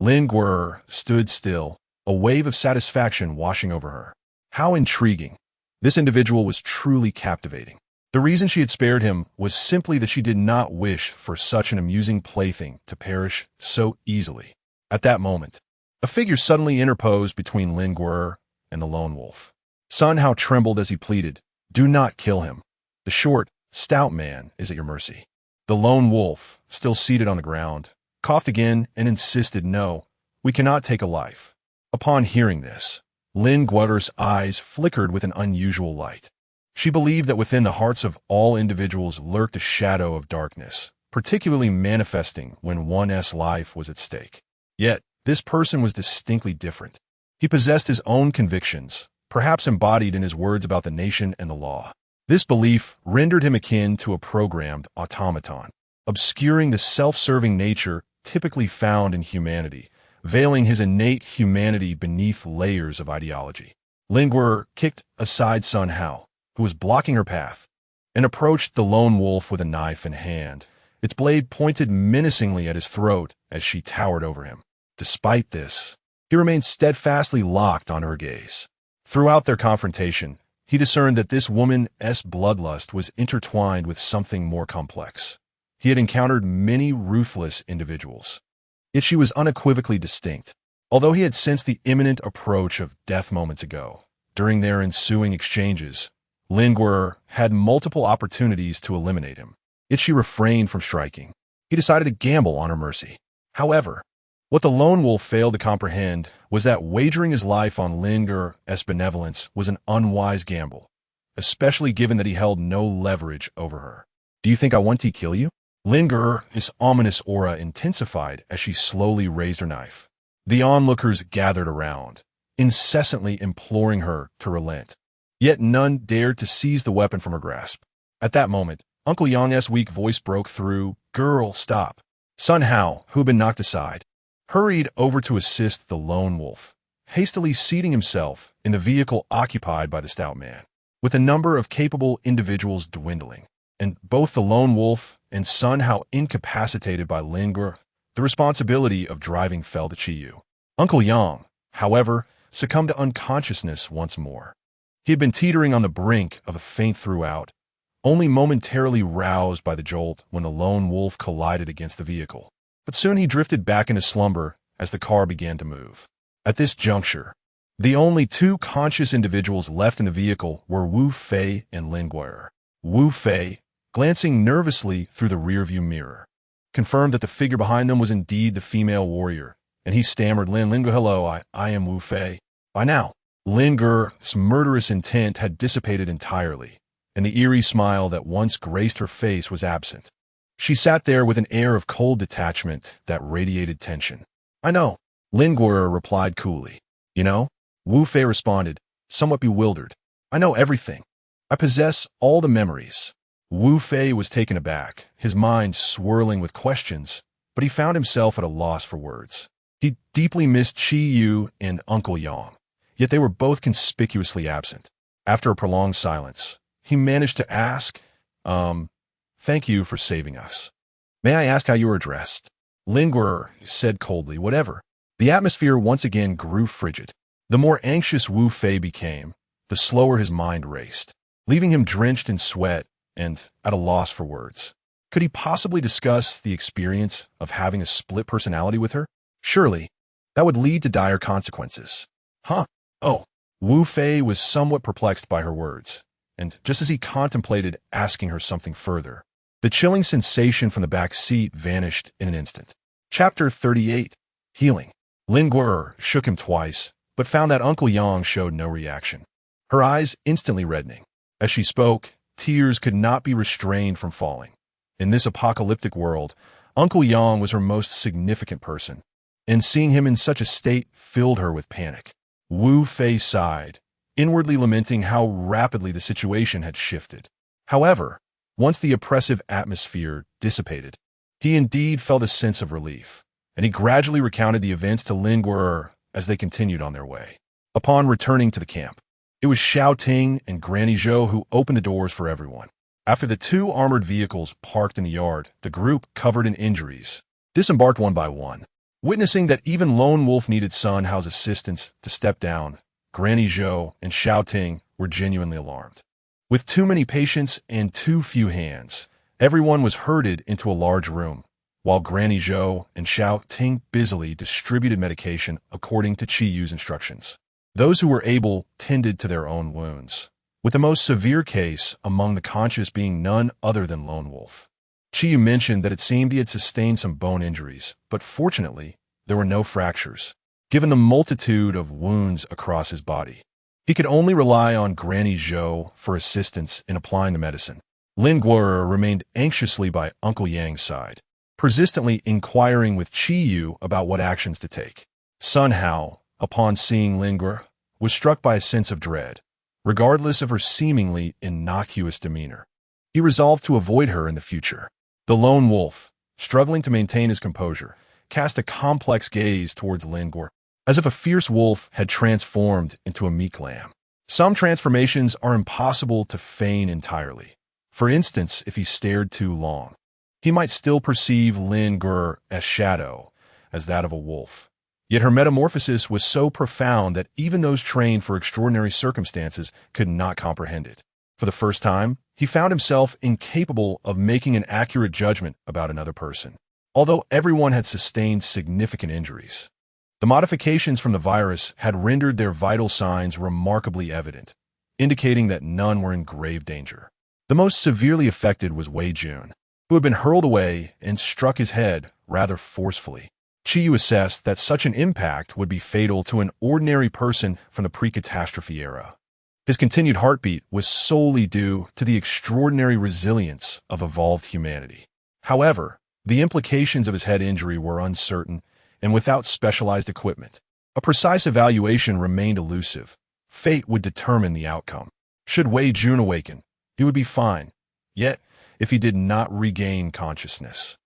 Speaker 1: Lin Guer stood still, a wave of satisfaction washing over her. How intriguing. This individual was truly captivating. The reason she had spared him was simply that she did not wish for such an amusing plaything to perish so easily. At that moment, a figure suddenly interposed between Lin Guer and the lone wolf. Sun Hao trembled as he pleaded, "Do not kill him. The short, stout man is at your mercy." The lone wolf, still seated on the ground, coughed again and insisted, "No, we cannot take a life." Upon hearing this, Lin Guer's eyes flickered with an unusual light. She believed that within the hearts of all individuals lurked a shadow of darkness, particularly manifesting when one's life was at stake. Yet, this person was distinctly different. He possessed his own convictions, perhaps embodied in his words about the nation and the law. This belief rendered him akin to a programmed automaton, obscuring the self-serving nature typically found in humanity, veiling his innate humanity beneath layers of ideology. Lin Guer kicked aside Sun Hao, who was blocking her path, and approached the lone wolf with a knife in hand, its blade pointed menacingly at his throat as she towered over him. Despite this, he remained steadfastly locked on her gaze. Throughout their confrontation, he discerned that this woman's bloodlust was intertwined with something more complex. He had encountered many ruthless individuals, yet she was unequivocally distinct. Although he had sensed the imminent approach of death moments ago, during their ensuing exchanges, Lin Guer had multiple opportunities to eliminate him, yet she refrained from striking. He decided to gamble on her mercy. However, what the lone wolf failed to comprehend was that wagering his life on Lin Guer's benevolence was an unwise gamble, especially given that he held no leverage over her. "Do you think I want to kill you?" Lin Guer's ominous aura intensified as she slowly raised her knife. The onlookers gathered around, incessantly imploring her to relent. Yet none dared to seize the weapon from her grasp. At that moment, Uncle Yang's weak voice broke through, "Girl, stop." Sun Hao, who had been knocked aside, hurried over to assist the lone wolf, hastily seating himself in the vehicle occupied by the stout man. With the number of capable individuals dwindling, and both the lone wolf and Sun Hao incapacitated by Lin Guer, the responsibility of driving fell to Chiyu. Uncle Yang, however, succumbed to unconsciousness once more. He had been teetering on the brink of a faint throughout, only momentarily roused by the jolt when the lone wolf collided against the vehicle. But soon he drifted back into slumber as the car began to move. At this juncture, the only two conscious individuals left in the vehicle were Wu Fei and Lin Guer. Wu Fei, glancing nervously through the rearview mirror, confirmed that the figure behind them was indeed the female warrior, and he stammered, Lin Guer, "Hello, I am Wu Fei." By now, Lin Guer's murderous intent had dissipated entirely, and the eerie smile that once graced her face was absent. She sat there with an air of cold detachment that radiated tension. "I know," Lin Guer replied coolly. "You know?" Wu Fei responded, somewhat bewildered. "I know everything. I possess all the memories." Wu Fei was taken aback, his mind swirling with questions, but he found himself at a loss for words. He deeply missed Chiyu and Uncle Yang, yet they were both conspicuously absent. After a prolonged silence, he managed to ask, "Thank you for saving us. May I ask how you were dressed?" Lin Guer said coldly, "Whatever." The atmosphere once again grew frigid. The more anxious Wu Fei became, the slower his mind raced, leaving him drenched in sweat and at a loss for words. Could he possibly discuss the experience of having a split personality with her? Surely, that would lead to dire consequences. Huh? Oh. Wu Fei was somewhat perplexed by her words, and just as he contemplated asking her something further, the chilling sensation from the back seat vanished in an instant. Chapter 38. Healing. Lin Guer shook him twice, but found that Uncle Yang showed no reaction, her eyes instantly reddening. As she spoke, tears could not be restrained from falling. In this apocalyptic world, Uncle Yang was her most significant person, and seeing him in such a state filled her with panic. Wu Fei sighed, inwardly lamenting how rapidly the situation had shifted. However, once the oppressive atmosphere dissipated, he indeed felt a sense of relief, and he gradually recounted the events to Lin Guer as they continued on their way. Upon returning to the camp, It was Xiao Ting and Granny Zhou who opened the doors for everyone. After the two armored vehicles parked in the yard, the group, covered in injuries, disembarked one by one. Witnessing that even Lone Wolf needed Sun Hao's assistance to step down, Granny Zhou and Xiao Ting were genuinely alarmed. With too many patients and too few hands, everyone was herded into a large room, while Granny Zhou and Xiao Ting busily distributed medication according to Qi Yu's instructions. Those who were able tended to their own wounds, with the most severe case among the conscious being none other than Lone Wolf. Qi Yu mentioned that it seemed he had sustained some bone injuries, but fortunately, there were no fractures, given the multitude of wounds across his body. He could only rely on Granny Zhou for assistance in applying the medicine. Lin Guo'er remained anxiously by Uncle Yang's side, persistently inquiring with Qi Yu about what actions to take. Sun Hao, upon seeing Lin Guo'er, was struck by a sense of dread, regardless of her seemingly innocuous demeanor. He resolved to avoid her in the future. The Lone Wolf, struggling to maintain his composure, cast a complex gaze towards Lin Guo'er, as if a fierce wolf had transformed into a meek lamb. Some transformations are impossible to feign entirely. For instance, if he stared too long, he might still perceive Lin Guo'er as shadow, as that of a wolf. Yet her metamorphosis was so profound that even those trained for extraordinary circumstances could not comprehend it. For the first time, he found himself incapable of making an accurate judgment about another person, although everyone had sustained significant injuries. The modifications from the virus had rendered their vital signs remarkably evident, indicating that none were in grave danger. The most severely affected was Wei Jun, who had been hurled away and struck his head rather forcefully. Qi Yu assessed that such an impact would be fatal to an ordinary person from the pre-catastrophe era. His continued heartbeat was solely due to the extraordinary resilience of evolved humanity. However, the implications of his head injury were uncertain and without specialized equipment. A precise evaluation remained elusive. Fate would determine the outcome. Should Wei Jun awaken, he would be fine. Yet, if he did not regain consciousness,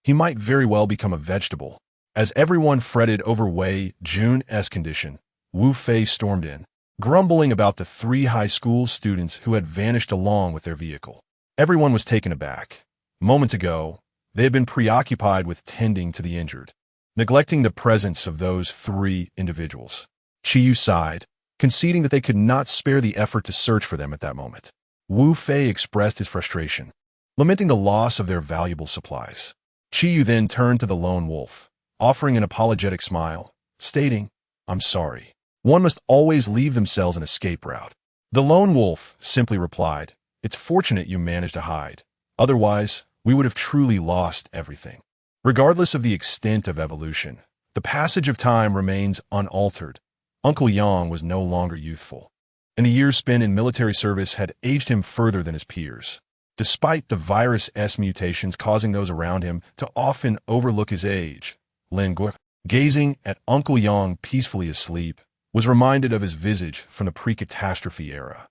Speaker 1: he might very well become a vegetable. As everyone fretted over Wei Jun's condition, Wu Fei stormed in, grumbling about the 3 high school students who had vanished along with their vehicle. Everyone was taken aback. Moments ago, they had been preoccupied with tending to the injured, neglecting the presence of those 3 individuals. Qi Yu sighed, conceding that they could not spare the effort to search for them at that moment. Wu Fei expressed his frustration, lamenting the loss of their valuable supplies. Qi Yu then turned to the Lone Wolf, offering an apologetic smile, stating, "I'm sorry. One must always leave themselves an escape route." The Lone Wolf simply replied, "It's fortunate you managed to hide. Otherwise, we would have truly lost everything." Regardless of the extent of evolution, the passage of time remains unaltered. Uncle Yang was no longer youthful, and the years spent in military service had aged him further than his peers. Despite the virus' mutations causing those around him to often overlook his age, Lin Guo'er, gazing at Uncle Yang peacefully asleep, was reminded of his visage from the pre-catastrophe era.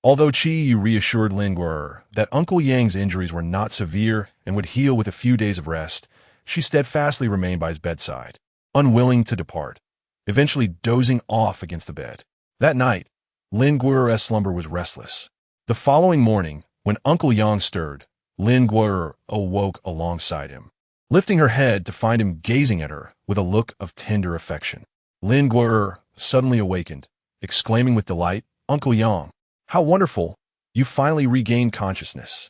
Speaker 1: Although Qi Yu reassured Lin Guo'er that Uncle Yang's injuries were not severe and would heal with a few days of rest, she steadfastly remained by his bedside, unwilling to depart, eventually dozing off against the bed. That night, Lin Guo'er's slumber was restless. The following morning, when Uncle Yang stirred, Lin Guo'er awoke alongside him, lifting her head to find him gazing at her with a look of tender affection. Lin Guo'er suddenly awakened, exclaiming with delight, "Uncle Yang, how wonderful! You finally regained consciousness.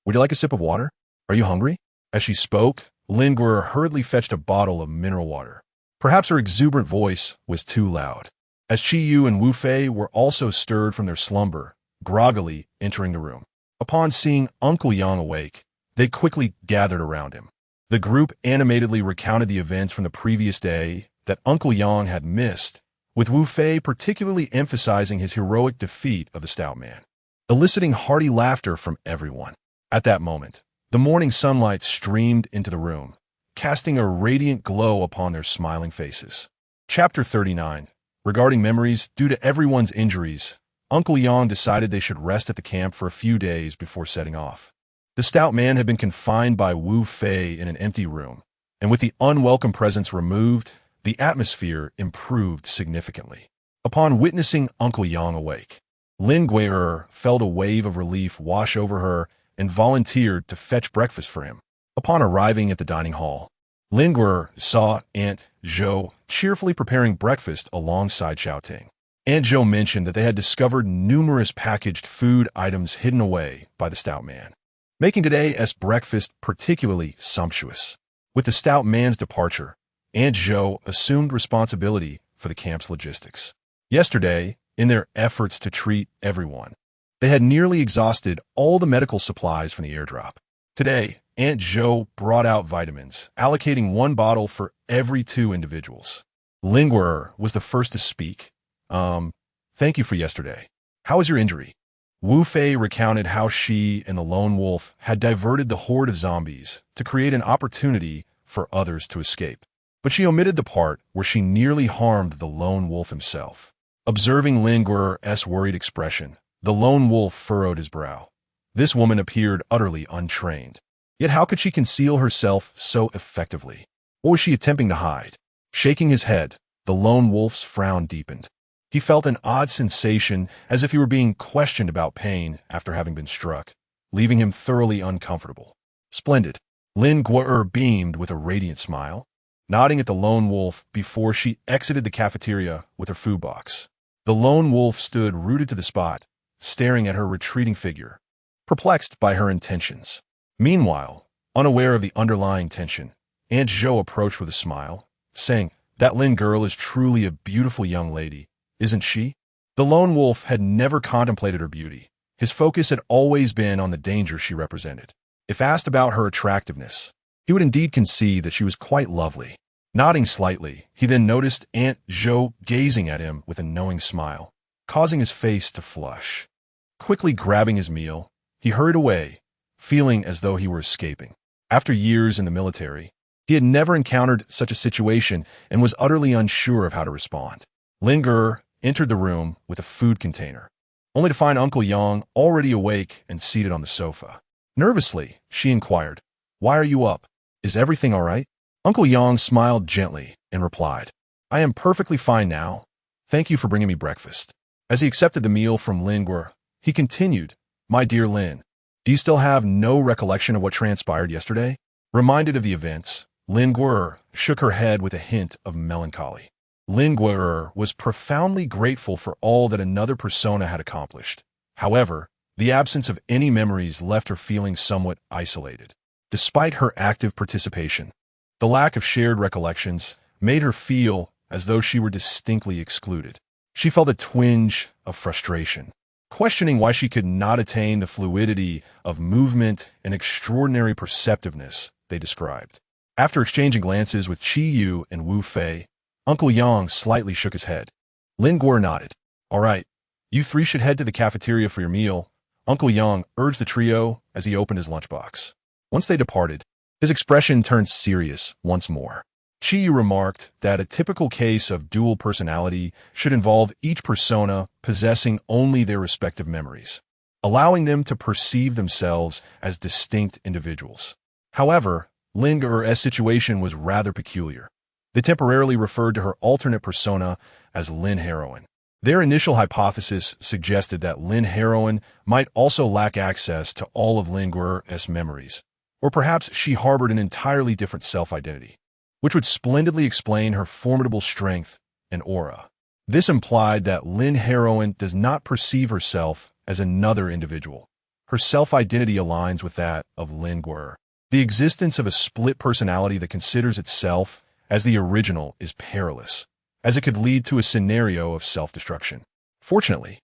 Speaker 1: Would you like a sip of water? Are you hungry?" As she spoke, Lin Guo'er hurriedly fetched a bottle of mineral water. Perhaps her exuberant voice was too loud, as Qi Yu and Wu Fei were also stirred from their slumber, groggily entering the room. Upon seeing Uncle Yang awake, they quickly gathered around him. The group animatedly recounted the events from the previous day that Uncle Yang had missed, with Wu Fei particularly emphasizing his heroic defeat of the stout man, eliciting hearty laughter from everyone. At that moment, the morning sunlight streamed into the room, casting a radiant glow upon their smiling faces. Chapter 39. Regarding memories, due to everyone's injuries, Uncle Yang decided they should rest at the camp for a few days before setting off. The stout man had been confined by Wu Fei in an empty room, and with the unwelcome presence removed, the atmosphere improved significantly. Upon witnessing Uncle Yang awake, Lin Gui'er felt a wave of relief wash over her and volunteered to fetch breakfast for him. Upon arriving at the dining hall, Lin Gui'er saw Aunt Zhou cheerfully preparing breakfast alongside Xiaoting. Aunt Zhou mentioned that they had discovered numerous packaged food items hidden away by the stout man, making today's breakfast particularly sumptuous. With the stout man's departure, Aunt Zhou assumed responsibility for the camp's logistics. Yesterday, in their efforts to treat everyone, they had nearly exhausted all the medical supplies from the airdrop. Today, Aunt Zhou brought out vitamins, allocating one bottle for every 2 individuals. Lin Gui'er was the first to speak. Thank you for yesterday. How was your injury? Wu Fei recounted how she and the lone wolf had diverted the horde of zombies to create an opportunity for others to escape. But she omitted the part where she nearly harmed the lone wolf himself. Observing Lin Gui'er's worried expression, the lone wolf furrowed his brow. This woman appeared utterly untrained. Yet how could she conceal herself so effectively? What was she attempting to hide? Shaking his head, the lone wolf's frown deepened. He felt an odd sensation as if he were being questioned about pain after having been struck, leaving him thoroughly uncomfortable. Splendid. Lin Gui'er beamed with a radiant smile, nodding at the lone wolf before she exited the cafeteria with her food box. The lone wolf stood rooted to the spot, staring at her retreating figure, perplexed by her intentions. Meanwhile, unaware of the underlying tension, Aunt Zhou approached with a smile, saying, "That Lin girl is truly a beautiful young lady, isn't she?" The lone wolf had never contemplated her beauty. His focus had always been on the danger she represented. If asked about her attractiveness, he would indeed concede that she was quite lovely. Nodding slightly, he then noticed Aunt Zhou gazing at him with a knowing smile, causing his face to flush. Quickly grabbing his meal, he hurried away, feeling as though he were escaping. After years in the military, he had never encountered such a situation and was utterly unsure of how to respond. Lin Gui'er entered the room with a food container, only to find Uncle Yang already awake and seated on the sofa. Nervously, she inquired, "Why are you up? Is everything all right?" Uncle Yang smiled gently and replied, "I am perfectly fine now. Thank you for bringing me breakfast." As he accepted the meal from Lin Gui'er, he continued, "My dear Lin, do you still have no recollection of what transpired yesterday?" Reminded of the events, Lin Gui'er shook her head with a hint of melancholy. Lin Gui'er was profoundly grateful for all that another persona had accomplished. However, the absence of any memories left her feeling somewhat isolated. Despite her active participation, the lack of shared recollections made her feel as though she were distinctly excluded. She felt a twinge of frustration, questioning why she could not attain the fluidity of movement and extraordinary perceptiveness they described. After exchanging glances with Qi Yu and Wu Fei, Uncle Yang slightly shook his head. Lin Gui'er nodded. "All right, you 3 should head to the cafeteria for your meal," Uncle Yang urged the trio as he opened his lunchbox. Once they departed, his expression turned serious once more. Qi Yu remarked that a typical case of dual personality should involve each persona possessing only their respective memories, allowing them to perceive themselves as distinct individuals. However, Lin Gui'er's situation was rather peculiar. They temporarily referred to her alternate persona as Lin Heroine. Their initial hypothesis suggested that Lin Heroine might also lack access to all of Lin Gui'er's memories, or perhaps she harbored an entirely different self-identity, which would splendidly explain her formidable strength and aura. This implied that Lin Heroine does not perceive herself as another individual. Her self-identity aligns with that of Lin Gui'er. The existence of a split personality that considers itself as the original is perilous, as it could lead to a scenario of self-destruction. Fortunately,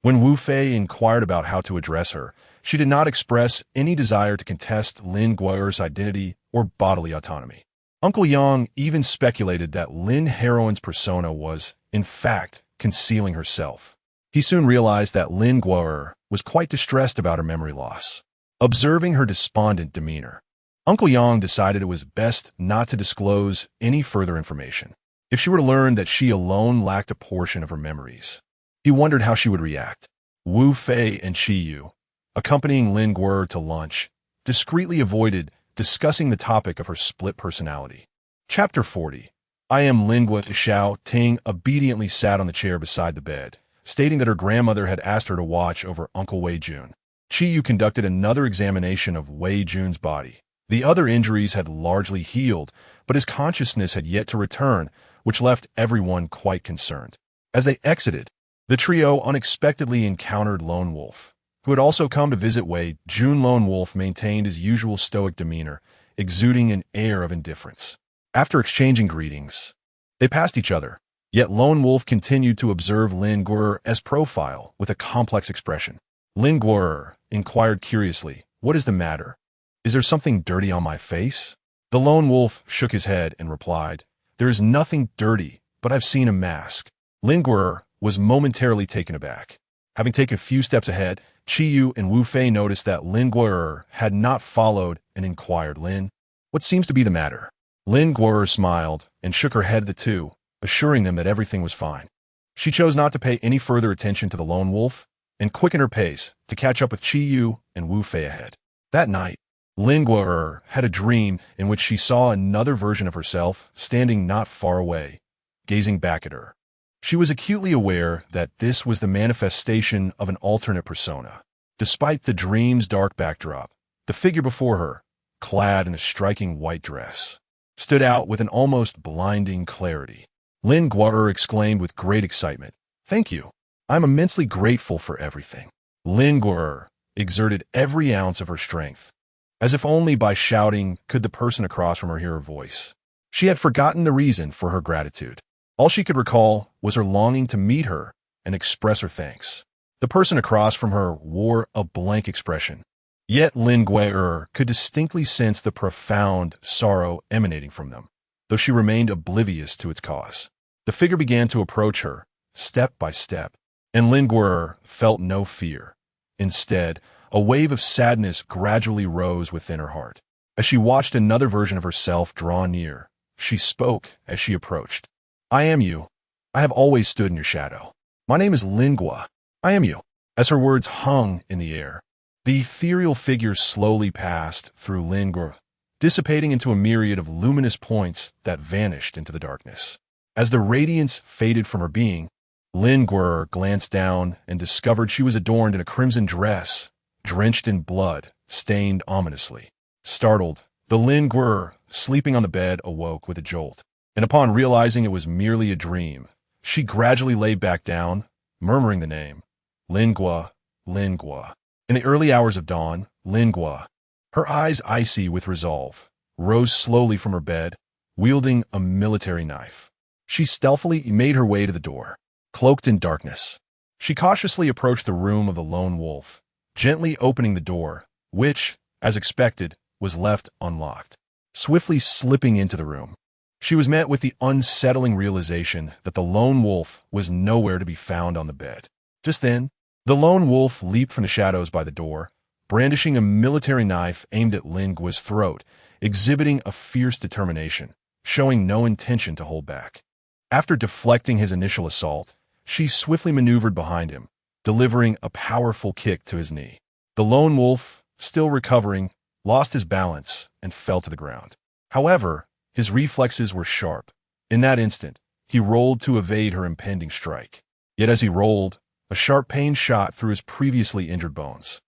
Speaker 1: when Wu Fei inquired about how to address her, she did not express any desire to contest Lin Gui'er's identity or bodily autonomy. Uncle Yang even speculated that Lin Heroine's persona was, in fact, concealing herself. He soon realized that Lin Gui'er was quite distressed about her memory loss. Observing her despondent demeanor, Uncle Yang decided it was best not to disclose any further information. If she were to learn that she alone lacked a portion of her memories, he wondered how she would react. Wu Fei and Qi Yu, accompanying Lin Gui'er to lunch, discreetly avoided discussing the topic of her split personality. Chapter 40. I am Lin Gui'er. Xiao Ting obediently sat on the chair beside the bed, stating that her grandmother had asked her to watch over Uncle Wei Jun. Chi-Yu conducted another examination of Wei Jun's body. The other injuries had largely healed, but his consciousness had yet to return, which left everyone quite concerned. As they exited, the trio unexpectedly encountered Lone Wolf, who had also come to visit Wei Jun. Lone Wolf maintained his usual stoic demeanor, exuding an air of indifference. After exchanging greetings, they passed each other, yet Lone Wolf continued to observe Lin Guo's profile with a complex expression. Lin Guo inquired curiously, "What is the matter? Is there something dirty on my face?" The Lone Wolf shook his head and replied, "There is nothing dirty, but I've seen a mask." Lin Guo was momentarily taken aback. Having taken a few steps ahead, Chi-Yu and Wu Fei noticed that Lin Guo had not followed and inquired, "Lin, what seems to be the matter?" Lin Guo smiled and shook her head at the two, assuring them that everything was fine. She chose not to pay any further attention to the Lone Wolf and quickened her pace to catch up with Chi-Yu and Wu Fei ahead. That night, Lin Guo had a dream in which she saw another version of herself standing not far away, gazing back at her. She was acutely aware that this was the manifestation of an alternate persona. Despite the dream's dark backdrop, the figure before her, clad in a striking white dress, stood out with an almost blinding clarity. Lin Guo exclaimed with great excitement, "Thank you. I'm immensely grateful for everything." Lin Guo exerted every ounce of her strength, as if only by shouting could the person across from her hear her voice. She had forgotten the reason for her gratitude. All she could recall was her longing to meet her and express her thanks. The person across from her wore a blank expression, yet Lin Guo could distinctly sense the profound sorrow emanating from them, though she remained oblivious to its cause. The figure began to approach her, step by step, and Lin Guo felt no fear. Instead, a wave of sadness gradually rose within her heart. As she watched another version of herself draw near, she spoke as she approached. "I am you. I have always stood in your shadow. My name is Lin Guo. I am you." As her words hung in the air, the ethereal figure slowly passed through Lin Guo, dissipating into a myriad of luminous points that vanished into the darkness. As the radiance faded from her being, Lin Guo glanced down and discovered she was adorned in a crimson dress, drenched in blood, stained ominously. Startled, the Lin Guo, sleeping on the bed, awoke with a jolt, and upon realizing it was merely a dream, she gradually lay back down, murmuring the name, "Lin Guo, Lin Guo." In the early hours of dawn, Lin Guo, her eyes icy with resolve, rose slowly from her bed, wielding a military knife. She stealthily made her way to the door. Cloaked in darkness, she cautiously approached the room of the Lone Wolf, gently opening the door, which, as expected, was left unlocked. Swiftly slipping into the room, she was met with the unsettling realization that the Lone Wolf was nowhere to be found on the bed. Just then, the Lone Wolf leaped from the shadows by the door, brandishing a military knife aimed at Lin Guo's throat, exhibiting a fierce determination, showing no intention to hold back. After deflecting his initial assault, she swiftly maneuvered behind him, delivering a powerful kick to his knee. The Lone Wolf, still recovering, lost his balance and fell to the ground. However, his reflexes were sharp. In that instant, he rolled to evade her impending strike. Yet as he rolled, a sharp pain shot through his previously injured bones.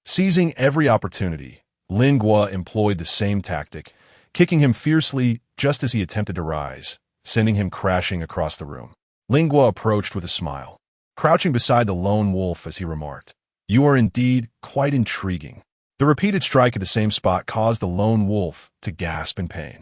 Speaker 1: Seizing every opportunity, Lin Guo employed the same tactic, kicking him fiercely just as he attempted to rise, sending him crashing across the room. Lin Guo approached with a smile, crouching beside the Lone Wolf as he remarked, "You are indeed quite intriguing." The repeated strike at the same spot caused the Lone Wolf to gasp in pain.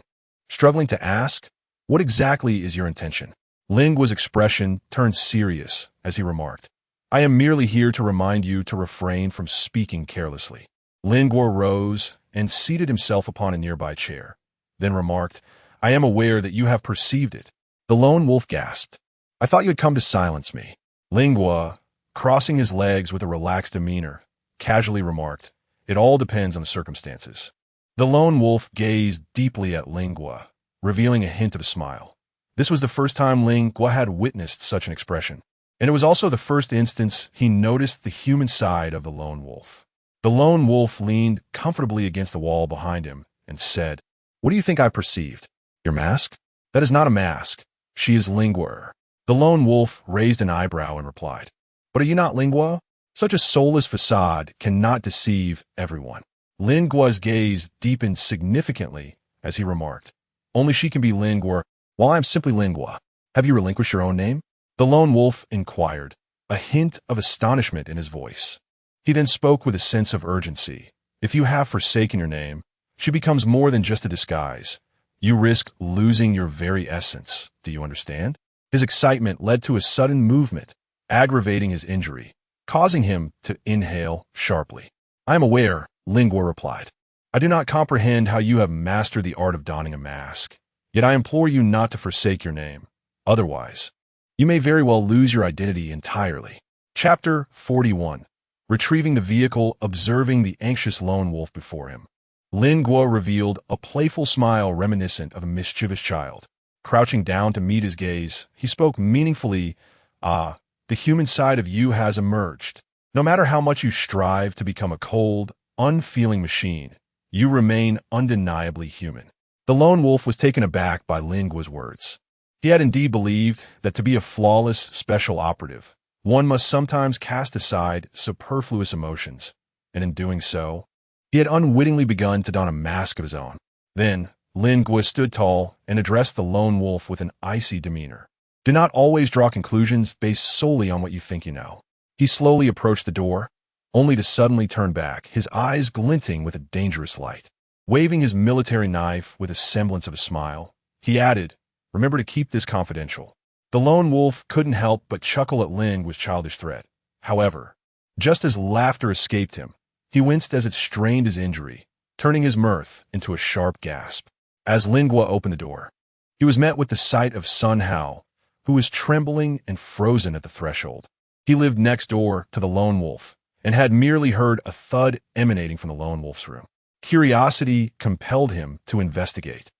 Speaker 1: Struggling to ask, "What exactly is your intention?" Lin Guo's expression turned serious as he remarked, "I am merely here to remind you to refrain from speaking carelessly." Lin Guo rose and seated himself upon a nearby chair, then remarked, "I am aware that you have perceived it." The Lone Wolf gasped, "I thought you had come to silence me." Lin Guo, crossing his legs with a relaxed demeanor, casually remarked, "It all depends on the circumstances." The Lone Wolf gazed deeply at Lin Guo, revealing a hint of a smile. This was the first time Lin Guo had witnessed such an expression, and it was also the first instance he noticed the human side of the Lone Wolf. The Lone Wolf leaned comfortably against the wall behind him and said, "What do you think I perceived? Your mask?" "That is not a mask. She is Lin Guo." The Lone Wolf raised an eyebrow and replied, But are you not Lingua? Such a soulless facade cannot deceive everyone. Lingua's gaze deepened significantly as he remarked, only she can be Lingua, while I am simply Lingua. Have you relinquished your own name? The lone wolf inquired, a hint of astonishment in his voice. He then spoke with a sense of urgency. If you have forsaken your name, she becomes more than just a disguise. You risk losing your very essence. Do you understand? His excitement led to a sudden movement, aggravating his injury, causing him to inhale sharply. I am aware, Lingua replied. I do not comprehend how you have mastered the art of donning a mask. Yet I implore you not to forsake your name. Otherwise, you may very well lose your identity entirely. Chapter 41. Retrieving the vehicle, observing the anxious lone wolf before him. Lingua revealed a playful smile reminiscent of a mischievous child. Crouching down to meet his gaze, he spoke meaningfully, the human side of you has emerged. No matter how much you strive to become a cold, unfeeling machine, you remain undeniably human. The lone wolf was taken aback by Lingua's words. He had indeed believed that to be a flawless special operative, one must sometimes cast aside superfluous emotions, and in doing so, he had unwittingly begun to don a mask of his own. Then, Lingua stood tall and addressed the lone wolf with an icy demeanor. Do not always draw conclusions based solely on what you think you know. He slowly approached the door, only to suddenly turn back, his eyes glinting with a dangerous light. Waving his military knife with a semblance of a smile, he added, remember to keep this confidential. The lone wolf couldn't help but chuckle at Lingua's childish threat. However, just as laughter escaped him, he winced as it strained his injury, turning his mirth into a sharp gasp. As Lingua opened the door, he was met with the sight of Sun Hao, who was trembling and frozen at the threshold. He lived next door to the lone wolf and had merely heard a thud emanating from the lone wolf's room. Curiosity compelled him to investigate.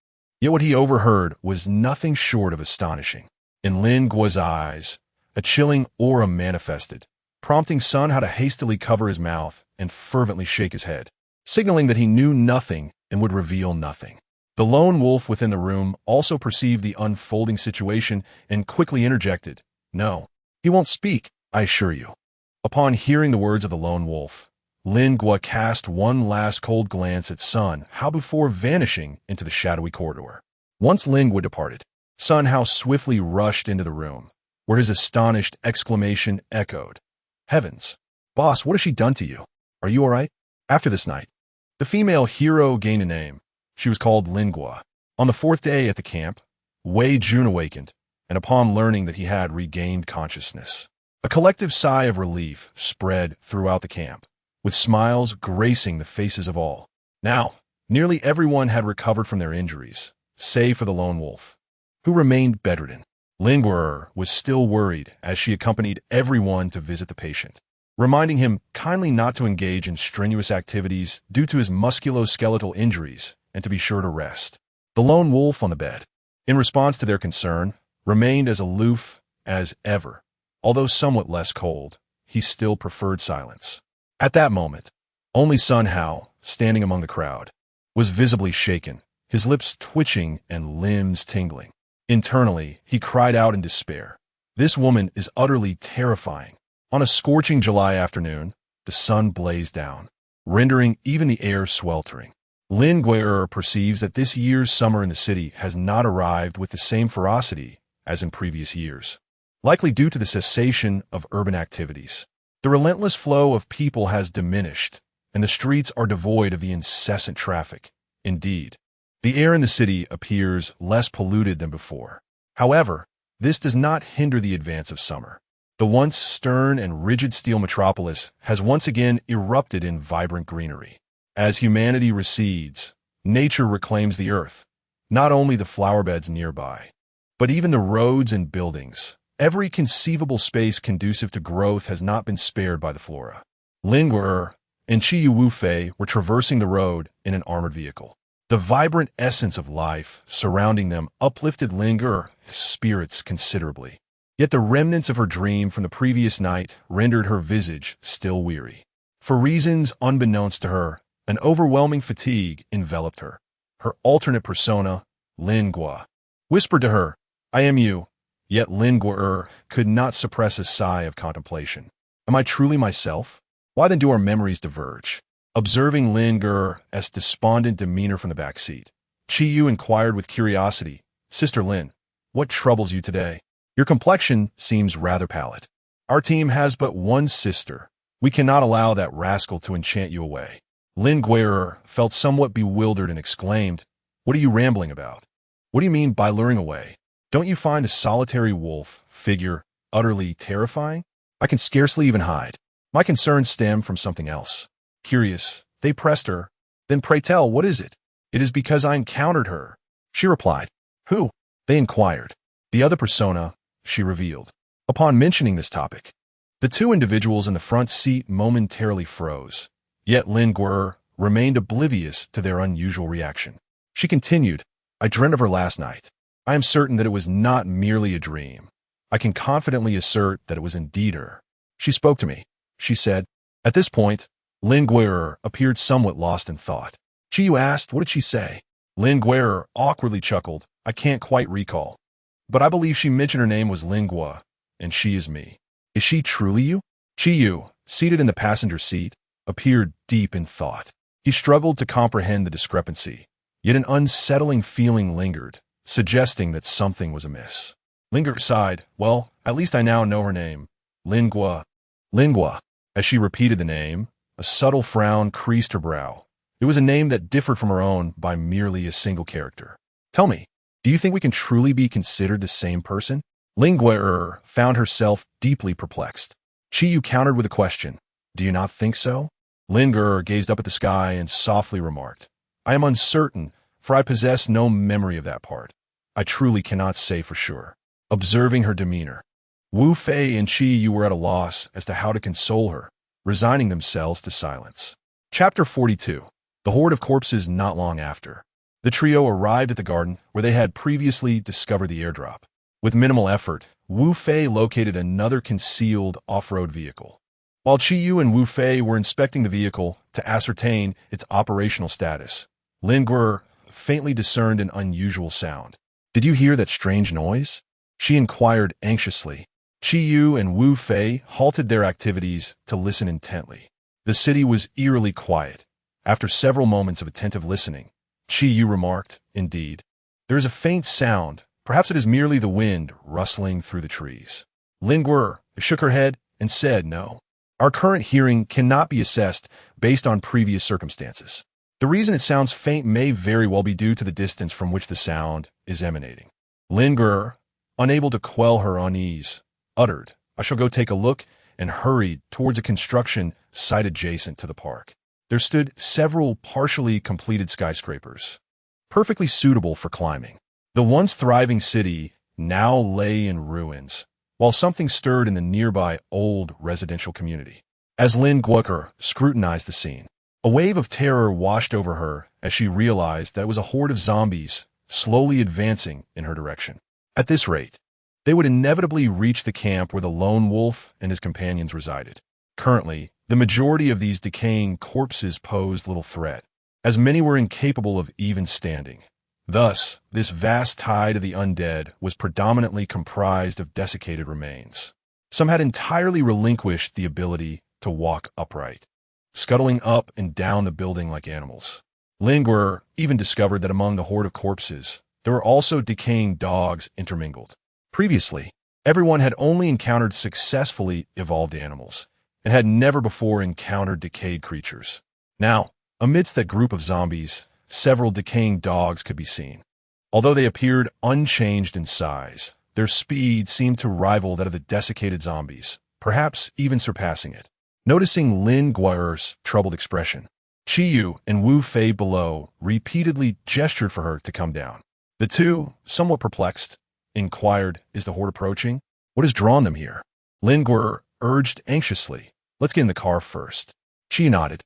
Speaker 1: Yet what he overheard was nothing short of astonishing. In Lingua's eyes, a chilling aura manifested, prompting Sun Hao to hastily cover his mouth and fervently shake his head, signaling that he knew nothing and would reveal nothing. The lone wolf within the room also perceived the unfolding situation and quickly interjected, no, he won't speak, I assure you. Upon hearing the words of the lone wolf, Lingua cast one last cold glance at Sun Hao before vanishing into the shadowy corridor. Once Lingua departed, Sun Hao swiftly rushed into the room, where his astonished exclamation echoed. Heavens! Boss, what has she done to you? Are you all right? After this night, the female hero gained a name. She was called Lingua. On the fourth day at the camp, Wei Jun awakened, and upon learning that he had regained consciousness, a collective sigh of relief spread throughout the camp, with smiles gracing the faces of all. Now, nearly everyone had recovered from their injuries, save for the lone wolf, who remained bedridden. Lingua was still worried as she accompanied everyone to visit the patient, reminding him kindly not to engage in strenuous activities due to his musculoskeletal injuries and to be sure to rest. The lone wolf on the bed, in response to their concern, remained as aloof as ever. Although somewhat less cold, he still preferred silence. At that moment, only Sun Hao, standing among the crowd, was visibly shaken, his lips twitching and limbs tingling. Internally, he cried out in despair. This woman is utterly terrifying. On a scorching July afternoon, the sun blazed down, rendering even the air sweltering. Lingua perceives that this year's summer in the city has not arrived with the same ferocity as in previous years, likely due to the cessation of urban activities. The relentless flow of people has diminished, and the streets are devoid of the incessant traffic. Indeed, the air in the city appears less polluted than before. However, this does not hinder the advance of summer. The once stern and rigid steel metropolis has once again erupted in vibrant greenery. As humanity recedes, nature reclaims the earth, not only the flower beds nearby, but even the roads and buildings. Every conceivable space conducive to growth has not been spared by the flora. Lingua and Chiyu Wufei were traversing the road in an armored vehicle. The vibrant essence of life surrounding them uplifted Lingua's spirits considerably. Yet the remnants of her dream from the previous night rendered her visage still weary. For reasons unbeknownst to her, an overwhelming fatigue enveloped her. Her alternate persona, Lingua, whispered to her, I am you. Yet Lingua could not suppress a sigh of contemplation. Am I truly myself? Why then do our memories diverge? Observing Lin Guer's despondent demeanor from the back seat, Chi Yu inquired with curiosity, Sister Lin, what troubles you today? Your complexion seems rather pallid. Our team has but one sister. We cannot allow that rascal to enchant you away. Lin Guer felt somewhat bewildered and exclaimed, What are you rambling about? What do you mean by luring away? Don't you find a solitary wolf figure utterly terrifying? I can scarcely even hide. My concerns stem from something else. Curious, they pressed her. Then pray tell, what is it? It is because I encountered her. She replied. Who? They inquired. The other persona, she revealed. Upon mentioning this topic, the two individuals in the front seat momentarily froze. Yet Lin Guer remained oblivious to their unusual reaction. She continued, I dreamt of her last night. I am certain that it was not merely a dream. I can confidently assert that it was indeed her. She spoke to me, she said. At this point, Lin Guer appeared somewhat lost in thought. Chi Yu asked, what did she say? Lin Guer awkwardly chuckled, I can't quite recall. But I believe she mentioned her name was Lingua, and she is me. Is she truly you? Chi Yu, seated in the passenger seat, appeared deep in thought. He struggled to comprehend the discrepancy, yet an unsettling feeling lingered, suggesting that something was amiss. Lingua sighed, well, at least I now know her name. Lingua. Lingua. As she repeated the name, a subtle frown creased her brow. It was a name that differed from her own by merely a single character. Tell me, do you think we can truly be considered the same person? Lingua found herself deeply perplexed. Chi Yu countered with a question. Do you not think so? Lingua gazed up at the sky and softly remarked, I am uncertain, for I possess no memory of that part. I truly cannot say for sure. Observing her demeanor, Wu Fei and Chi Yu were at a loss as to how to console her, resigning themselves to silence. Chapter 42. The Horde of Corpses not long after. The trio arrived at the garden where they had previously discovered the airdrop. With minimal effort, Wu Fei located another concealed off-road vehicle. While Chi Yu and Wu Fei were inspecting the vehicle to ascertain its operational status, Lin Guer faintly discerned an unusual sound. Did you hear that strange noise? She inquired anxiously. Chi Yu and Wu Fei halted their activities to listen intently. The city was eerily quiet. After several moments of attentive listening, Chi Yu remarked, indeed, there is a faint sound. Perhaps it is merely the wind rustling through the trees. Lin Guer shook her head and said, no. Our current hearing cannot be assessed based on previous circumstances. The reason it sounds faint may very well be due to the distance from which the sound is emanating. Lin Guer, unable to quell her unease, uttered, I shall go take a look, and hurried towards a construction site adjacent to the park. There stood several partially completed skyscrapers, perfectly suitable for climbing. The once thriving city now lay in ruins, while something stirred in the nearby old residential community. As Lin Guer scrutinized the scene, a wave of terror washed over her as she realized that it was a horde of zombies slowly advancing in her direction. At this rate, they would inevitably reach the camp where the lone wolf and his companions resided. Currently, the majority of these decaying corpses posed little threat, as many were incapable of even standing. Thus, this vast tide of the undead was predominantly comprised of desiccated remains. Some had entirely relinquished the ability to walk upright, scuttling up and down the building like animals. Lin Guer even discovered that among the horde of corpses, there were also decaying dogs intermingled. Previously, everyone had only encountered successfully evolved animals, and had never before encountered decayed creatures. Now, amidst that group of zombies, several decaying dogs could be seen. Although they appeared unchanged in size, their speed seemed to rival that of the desiccated zombies, perhaps even surpassing it. Noticing Lin Guer's troubled expression, Chi Yu and Wu Fei below repeatedly gestured for her to come down. The two, somewhat perplexed, inquired, is the horde approaching? What has drawn them here? Lin Guer urged anxiously, let's get in the car first. Chi nodded,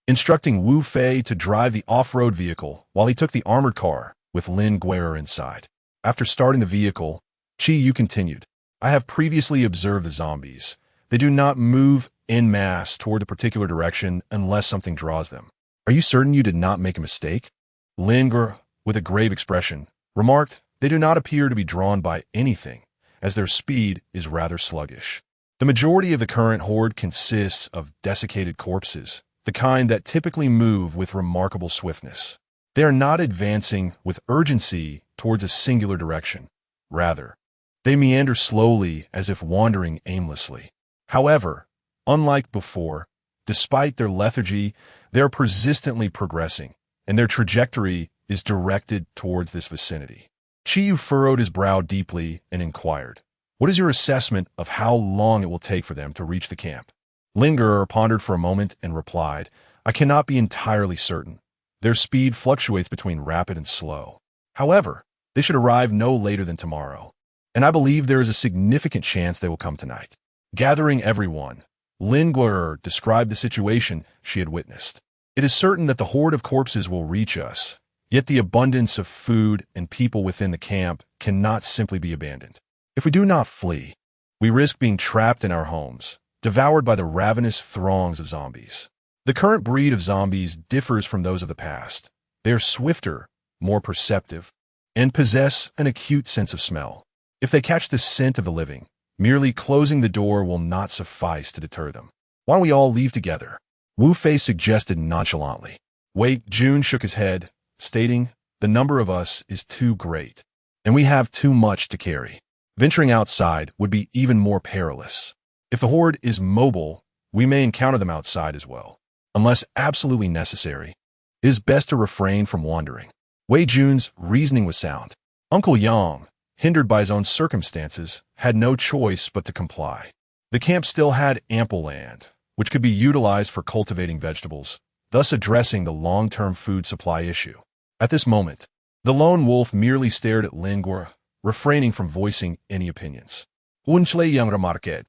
Speaker 1: instructing Wu Fei to drive the off-road vehicle while he took the armored car with Lin Guer inside. After starting the vehicle, Chi Yu continued, I have previously observed the zombies. They do not move en masse toward a particular direction unless something draws them. Are you certain you did not make a mistake? Lin Guer, with a grave expression, remarked, they do not appear to be drawn by anything, as their speed is rather sluggish. The majority of the current horde consists of desiccated corpses, the kind that typically move with remarkable swiftness. They are not advancing with urgency towards a singular direction. Rather, they meander slowly as if wandering aimlessly. However, unlike before, despite their lethargy, they are persistently progressing, and their trajectory is directed towards this vicinity. Chiyu furrowed his brow deeply and inquired, "What is your assessment of how long it will take for them to reach the camp?" Lingerer pondered for a moment and replied, "I cannot be entirely certain. Their speed fluctuates between rapid and slow. However, they should arrive no later than tomorrow, and I believe there is a significant chance they will come tonight." Gathering everyone, Lingerer described the situation she had witnessed. "It is certain that the horde of corpses will reach us, yet the abundance of food and people within the camp cannot simply be abandoned. If we do not flee, we risk being trapped in our homes, devoured by the ravenous throngs of zombies. The current breed of zombies differs from those of the past. They are swifter, more perceptive, and possess an acute sense of smell. If they catch the scent of the living, merely closing the door will not suffice to deter them. Why don't we all leave together?" Wu Fei suggested nonchalantly. Wei Jun shook his head, stating, "The number of us is too great, and we have too much to carry. Venturing outside would be even more perilous. If the horde is mobile, we may encounter them outside as well. Unless absolutely necessary, it is best to refrain from wandering." Wei Jun's reasoning was sound. Uncle Yang, hindered by his own circumstances, had no choice but to comply. The camp still had ample land, which could be utilized for cultivating vegetables, thus addressing the long-term food supply issue. At this moment, the lone wolf merely stared at Lingerer, refraining from voicing any opinions. "Unchle yang remarqued.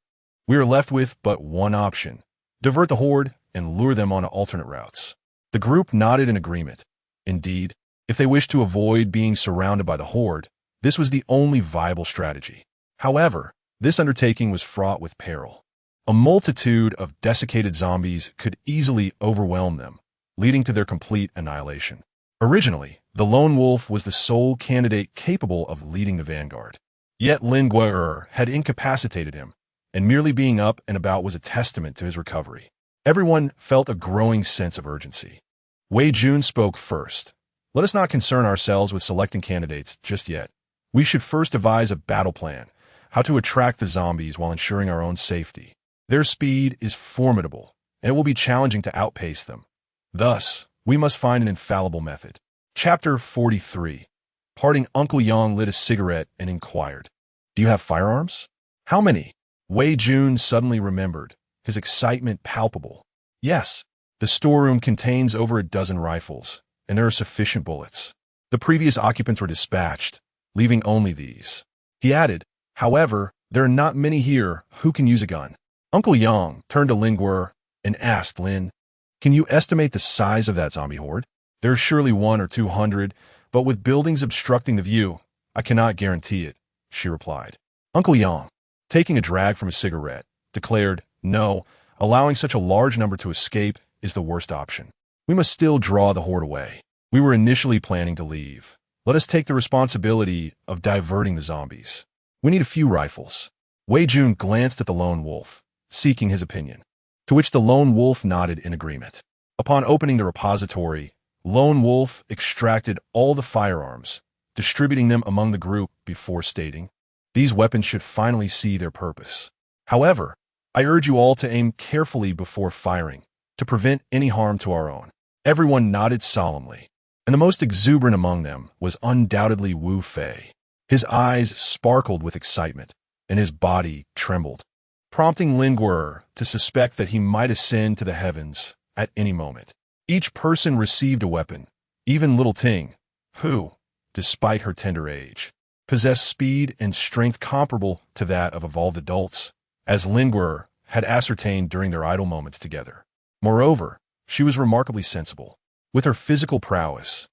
Speaker 1: We are left with but one option: divert the horde and lure them on alternate routes." The group nodded in agreement. Indeed, if they wished to avoid being surrounded by the horde, this was the only viable strategy. However, this undertaking was fraught with peril. A multitude of desiccated zombies could easily overwhelm them, leading to their complete annihilation. Originally, the lone wolf was the sole candidate capable of leading the vanguard. Yet Lingerer had incapacitated him, and merely being up and about was a testament to his recovery. Everyone felt a growing sense of urgency. Wei Jun spoke first. "Let us not concern ourselves with selecting candidates just yet. We should first devise a battle plan, how to attract the zombies while ensuring our own safety. Their speed is formidable, and it will be challenging to outpace them. Thus, we must find an infallible method." Chapter 43. Parting Uncle Yang lit a cigarette and inquired, "Do you have firearms?" "How many?" Wei Jun suddenly remembered, his excitement palpable. "Yes, the storeroom contains over a dozen rifles, and there are sufficient bullets. The previous occupants were dispatched, leaving only these." He added, "However, there are not many here who can use a gun." Uncle Yang turned to Lingerer and asked Lin, "Can you estimate the size of that zombie horde?" "There are surely 100 or 200, but with buildings obstructing the view, I cannot guarantee it," she replied. Uncle Yang, taking a drag from his cigarette, declared, "No, allowing such a large number to escape is the worst option. We must still draw the horde away. We were initially planning to leave. Let us take the responsibility of diverting the zombies. We need a few rifles." Wei Jun glanced at the lone wolf, seeking his opinion, to which the lone wolf nodded in agreement. Upon opening the repository, Lone Wolf extracted all the firearms, distributing them among the group before stating, "These weapons should finally see their purpose. However, I urge you all to aim carefully before firing, to prevent any harm to our own." Everyone nodded solemnly, and the most exuberant among them was undoubtedly Wu Fei. His eyes sparkled with excitement, and his body trembled, prompting Lingerer to suspect that he might ascend to the heavens at any moment. Each person received a weapon, even little Ting, who, despite her tender age, possessed speed and strength comparable to that of evolved adults, as Lingerer had ascertained during their idle moments together. Moreover, she was remarkably sensible. With her physical prowess,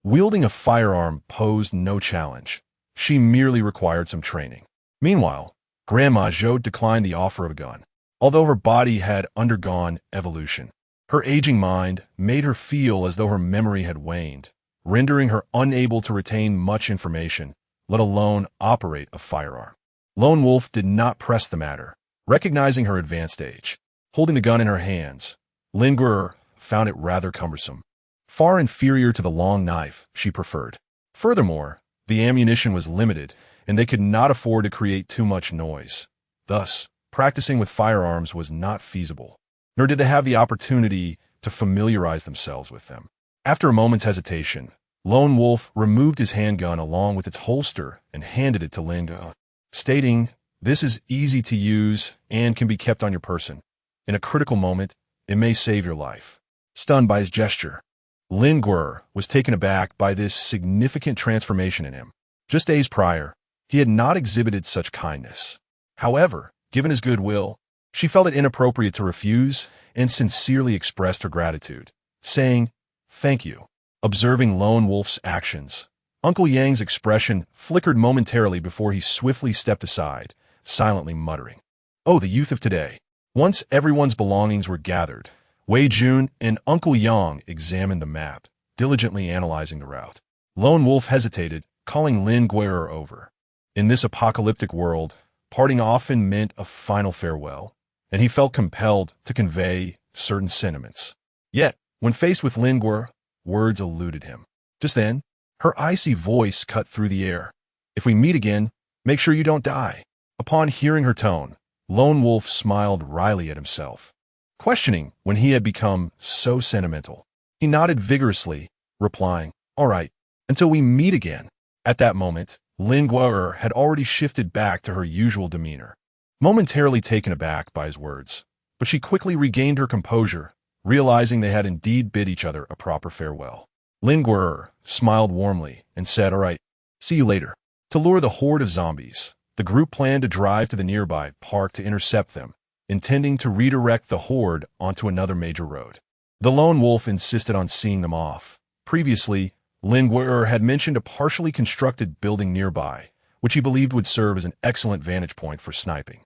Speaker 1: wielding a firearm posed no challenge. She merely required some training. Meanwhile, Grandma Zhou declined the offer of a gun, although her body had undergone evolution. Her aging mind made her feel as though her memory had waned, rendering her unable to retain much information, let alone operate a firearm. Lone Wolf did not press the matter, Recognizing her advanced age, holding the gun in her hands, Lin Guer found it rather cumbersome, far inferior to the long knife she preferred. Furthermore, the ammunition was limited, and they could not afford to create too much noise. Thus, practicing with firearms was not feasible, nor did they have the opportunity to familiarize themselves with them. After a moment's hesitation, Lone Wolf removed his handgun along with its holster and handed it to Lin Guer, stating, "This is easy to use and can be kept on your person. In a critical moment, it may save your life." Stunned by his gesture, Lin Guer was taken aback by this significant transformation in him. Just days prior, he had not exhibited such kindness. However, given his goodwill, she felt it inappropriate to refuse and sincerely expressed her gratitude, saying, "Thank you." Observing Lone Wolf's actions, Uncle Yang's expression flickered momentarily before he swiftly stepped aside, silently muttering, "Oh, the youth of today." Once everyone's belongings were gathered, Wei Jun and Uncle Yang examined the map, diligently analyzing the route. Lone Wolf hesitated, calling Lin Guer over. In this apocalyptic world, parting often meant a final farewell, and he felt compelled to convey certain sentiments. Yet, when faced with Lin Guer, words eluded him. Just then, her icy voice cut through the air. "If we meet again, make sure you don't die." Upon hearing her tone, Lone Wolf smiled wryly at himself, questioning when he had become so sentimental. He nodded vigorously, replying, "All right, until we meet again." At that moment, Lin Guer had already shifted back to her usual demeanor, momentarily taken aback by his words, but she quickly regained her composure, realizing they had indeed bid each other a proper farewell. Lin Guer smiled warmly and said, "All right, see you later." To lure the horde of zombies, the group planned to drive to the nearby park to intercept them, intending to redirect the horde onto another major road. The Lone Wolf insisted on seeing them off. Previously, Lin Guer had mentioned a partially constructed building nearby, which he believed would serve as an excellent vantage point for sniping.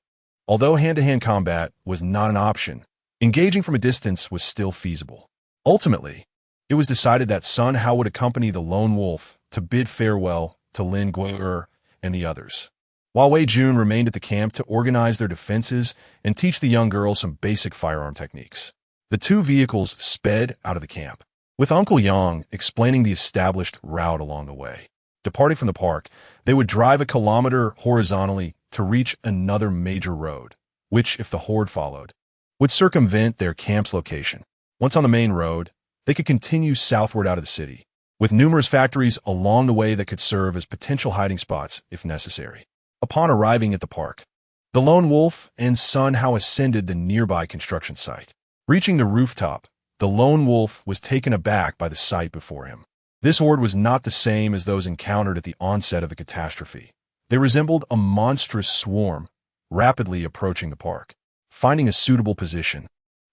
Speaker 1: Although hand-to-hand combat was not an option, engaging from a distance was still feasible. Ultimately, it was decided that Sun Hao would accompany the Lone Wolf to bid farewell to Lin Guer and the others, while Wei Jun remained at the camp to organize their defenses and teach the young girl some basic firearm techniques. The two vehicles sped out of the camp, with Uncle Yang explaining the established route along the way. Departing from the park, they would drive a kilometer horizontally to reach another major road, which, if the horde followed, would circumvent their camp's location. Once on the main road, they could continue southward out of the city, with numerous factories along the way that could serve as potential hiding spots if necessary. Upon arriving at the park, the Lone Wolf and Sun Hao ascended the nearby construction site. Reaching the rooftop, the Lone Wolf was taken aback by the sight before him. This horde was not the same as those encountered at the onset of the catastrophe. They resembled a monstrous swarm, rapidly approaching the park. Finding a suitable position,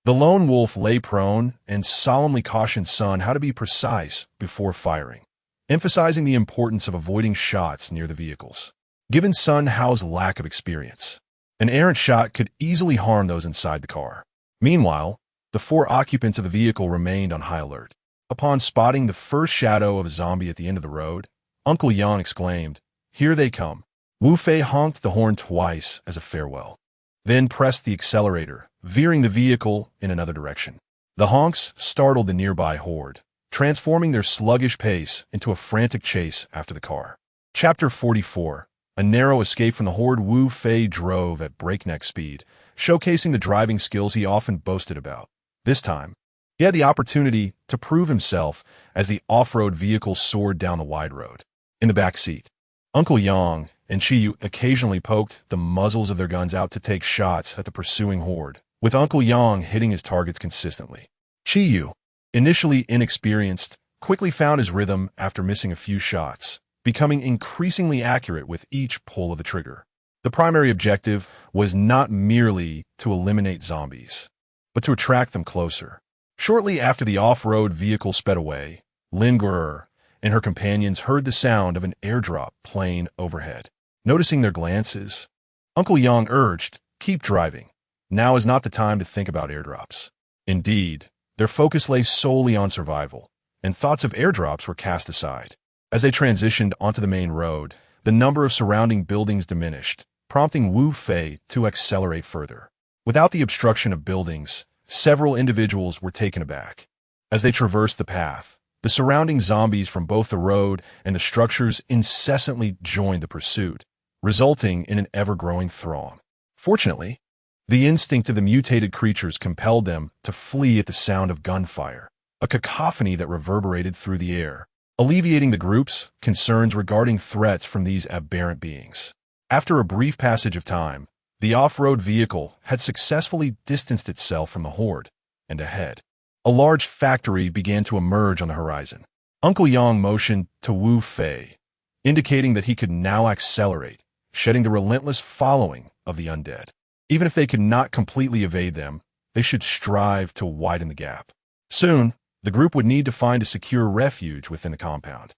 Speaker 1: the Lone Wolf lay prone and solemnly cautioned Sun how to be precise before firing, emphasizing the importance of avoiding shots near the vehicles. Given Sun Hao's lack of experience, an errant shot could easily harm those inside the car. Meanwhile, the 4 occupants of the vehicle remained on high alert. Upon spotting the first shadow of a zombie at the end of the road, Uncle Yang exclaimed, "Here they come." Wu Fei honked the horn twice as a farewell, then pressed the accelerator, veering the vehicle in another direction. The honks startled the nearby horde, transforming their sluggish pace into a frantic chase after the car. Chapter 44. A narrow escape from the horde. Wu Fei drove at breakneck speed, showcasing the driving skills he often boasted about. This time, he had the opportunity to prove himself as the off-road vehicle soared down the wide road. In the back seat, Uncle Yang and Chiyu occasionally poked the muzzles of their guns out to take shots at the pursuing horde, with Uncle Yang hitting his targets consistently. Chiyu, initially inexperienced, quickly found his rhythm after missing a few shots, becoming increasingly accurate with each pull of the trigger. The primary objective was not merely to eliminate zombies, but to attract them closer. Shortly after the off-road vehicle sped away, Lin Guer and her companions heard the sound of an airdrop plane overhead. Noticing their glances, Uncle Yang urged, "Keep driving. Now is not the time to think about airdrops." Indeed, their focus lay solely on survival, and thoughts of airdrops were cast aside. As they transitioned onto the main road, the number of surrounding buildings diminished, prompting Wu Fei to accelerate further. Without the obstruction of buildings, several individuals were taken aback. As they traversed the path, the surrounding zombies from both the road and the structures incessantly joined the pursuit, resulting in an ever-growing throng. Fortunately, the instinct of the mutated creatures compelled them to flee at the sound of gunfire, a cacophony that reverberated through the air, alleviating the group's concerns regarding threats from these aberrant beings. After a brief passage of time, the off-road vehicle had successfully distanced itself from the horde, and ahead, a large factory began to emerge on the horizon. Uncle Yang motioned to Wu Fei, indicating that he could now accelerate, shedding the relentless following of the undead. Even if they could not completely evade them, they should strive to widen the gap. Soon, the group would need to find a secure refuge within the compound,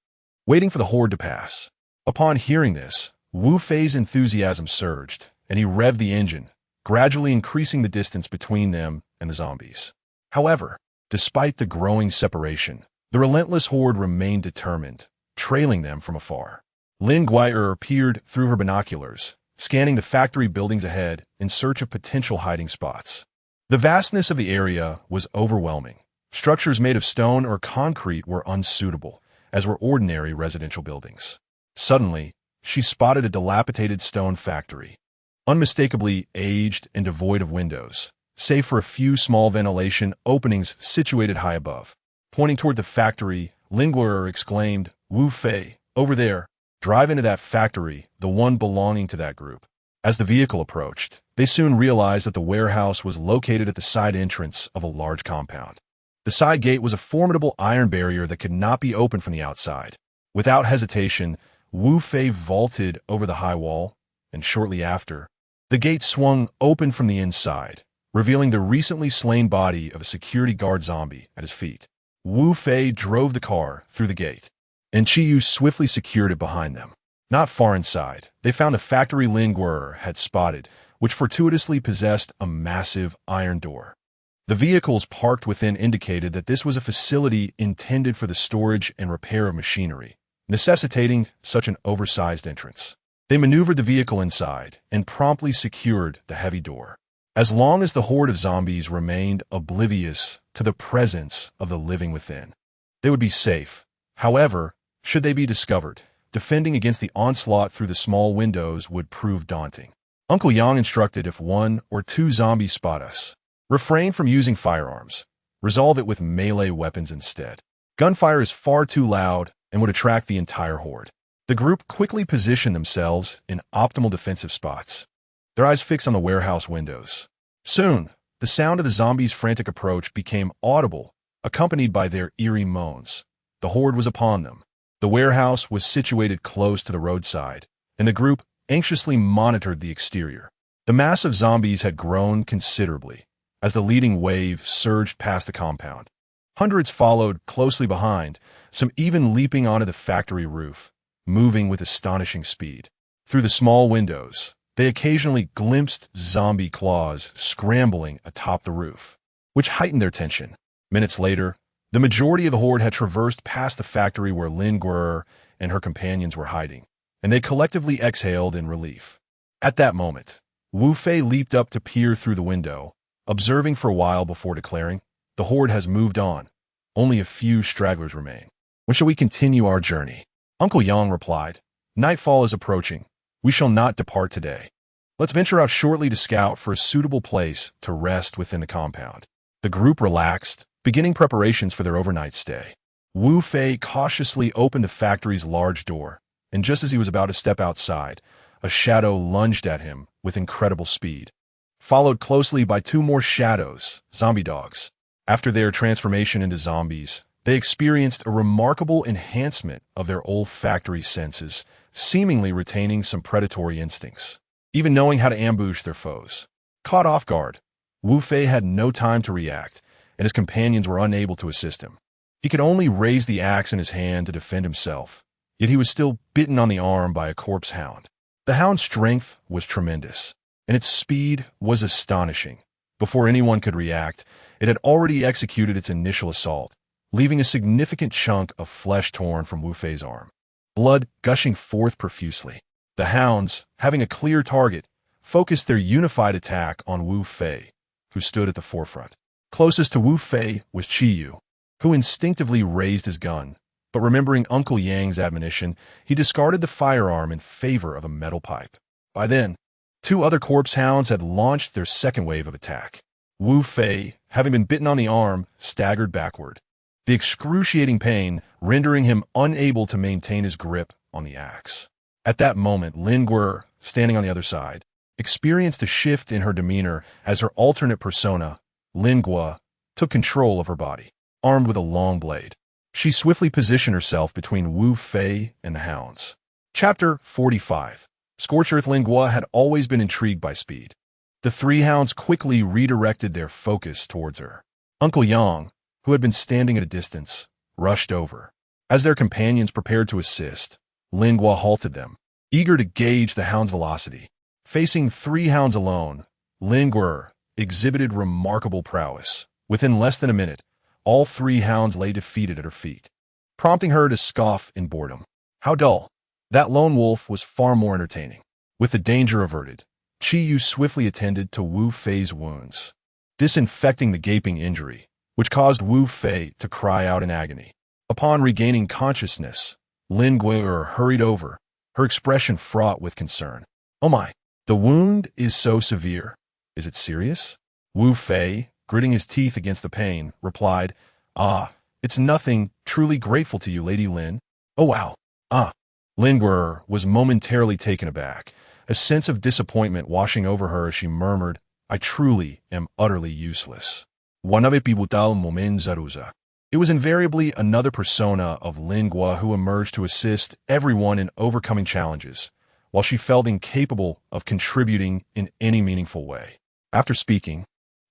Speaker 1: waiting for the horde to pass. Upon hearing this, Wu Fei's enthusiasm surged, and he revved the engine, gradually increasing the distance between them and the zombies. However, despite the growing separation, the relentless horde remained determined, trailing them from afar. Lin Gui'er peered through her binoculars, scanning the factory buildings ahead in search of potential hiding spots. The vastness of the area was overwhelming. Structures made of stone or concrete were unsuitable, as were ordinary residential buildings. Suddenly, she spotted a dilapidated stone factory, unmistakably aged and devoid of windows, save for a few small ventilation openings situated high above. Pointing toward the factory, Lin Gui'er exclaimed, "Wu Fei, over there. Drive into that factory, the one belonging to that group." As the vehicle approached, they soon realized that the warehouse was located at the side entrance of a large compound. The side gate was a formidable iron barrier that could not be opened from the outside. Without hesitation, Wu Fei vaulted over the high wall, and shortly after, the gate swung open from the inside, revealing the recently slain body of a security guard zombie at his feet. Wu Fei drove the car through the gate, and Chiyu swiftly secured it behind them. Not far inside, they found the factory Lin Gui'er had spotted, which fortuitously possessed a massive iron door. The vehicles parked within indicated that this was a facility intended for the storage and repair of machinery, necessitating such an oversized entrance. They maneuvered the vehicle inside and promptly secured the heavy door. As long as the horde of zombies remained oblivious to the presence of the living within, they would be safe. However, should they be discovered, defending against the onslaught through the small windows would prove daunting. Uncle Yang instructed if 1 or 2 zombies spot us, refrain from using firearms. Resolve it with melee weapons instead. Gunfire is far too loud and would attract the entire horde. The group quickly positioned themselves in optimal defensive spots, their eyes fixed on the warehouse windows. Soon, the sound of the zombies' frantic approach became audible, accompanied by their eerie moans. The horde was upon them. The warehouse was situated close to the roadside, and the group anxiously monitored the exterior. The mass of zombies had grown considerably as the leading wave surged past the compound. Hundreds followed closely behind, some even leaping onto the factory roof, moving with astonishing speed. Through the small windows, they occasionally glimpsed zombie claws scrambling atop the roof, which heightened their tension. Minutes later, the majority of the horde had traversed past the factory where Lin Gui'er and her companions were hiding, and they collectively exhaled in relief. At that moment, Wu Fei leaped up to peer through the window, observing for a while before declaring, "The horde has moved on. Only a few stragglers remain. When shall we continue our journey?" Uncle Yang replied, "Nightfall is approaching. We shall not depart today. Let's venture out shortly to scout for a suitable place to rest within the compound." The group relaxed, beginning preparations for their overnight stay. Wu Fei cautiously opened the factory's large door, and just as he was about to step outside, a shadow lunged at him with incredible speed, followed closely by 2 more shadows, zombie dogs. After their transformation into zombies, they experienced a remarkable enhancement of their olfactory senses, seemingly retaining some predatory instincts, even knowing how to ambush their foes. Caught off guard, Wu Fei had no time to react, and his companions were unable to assist him. He could only raise the axe in his hand to defend himself, yet he was still bitten on the arm by a corpse hound. The hound's strength was tremendous, and its speed was astonishing. Before anyone could react, it had already executed its initial assault, leaving a significant chunk of flesh torn from Wu Fei's arm, blood gushing forth profusely. The hounds, having a clear target, focused their unified attack on Wu Fei, who stood at the forefront. Closest to Wu Fei was Qiyu, who instinctively raised his gun, but remembering Uncle Yang's admonition, he discarded the firearm in favor of a metal pipe. By then, 2 other corpse hounds had launched their second wave of attack. Wu Fei, having been bitten on the arm, staggered backward, the excruciating pain rendering him unable to maintain his grip on the axe. At that moment, Lin Guo, standing on the other side, experienced a shift in her demeanor as her alternate persona, Lin Guo, took control of her body. Armed with a long blade, she swiftly positioned herself between Wu Fei and the hounds. Chapter 45. Scorched Earth. Lin Guo had always been intrigued by speed. The 3 hounds quickly redirected their focus towards her. Uncle Yang, who had been standing at a distance, rushed over. As their companions prepared to assist, Lin Guo halted them, eager to gauge the hound's velocity. Facing 3 hounds alone, Lin Guo exhibited remarkable prowess. Within less than a minute, all 3 hounds lay defeated at her feet, prompting her to scoff in boredom. How dull. That lone wolf was far more entertaining. With the danger averted, Qiyu swiftly attended to Wu Fei's wounds, disinfecting the gaping injury, which caused Wu Fei to cry out in agony. Upon regaining consciousness, Lin Guo hurried over, her expression fraught with concern. Oh my, the wound is so severe. Is it serious? Wu Fei, gritting his teeth against the pain, replied, Ah, it's nothing. Truly grateful to you, Lady Lin. Oh wow. Ah. Lin Guo was momentarily taken aback, a sense of disappointment washing over her as she murmured, I truly am utterly useless. It was invariably another persona of Lin Guo who emerged to assist everyone in overcoming challenges, while she felt incapable of contributing in any meaningful way. After speaking,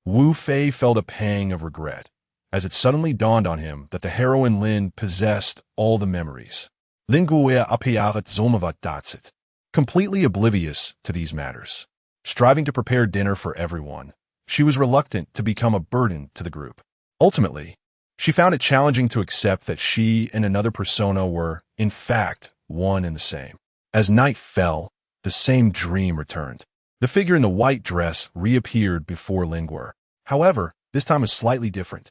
Speaker 1: Wu Fei felt a pang of regret, as it suddenly dawned on him that the heroine Lin possessed all the memories. Lin Guo apiarat zomavat datsit, completely oblivious to these matters. Striving to prepare dinner for everyone, she was reluctant to become a burden to the group. Ultimately, she found it challenging to accept that she and another persona were, in fact, one and the same. As night fell, the same dream returned. The figure in the white dress reappeared before Lin Guo. However, this time was slightly different.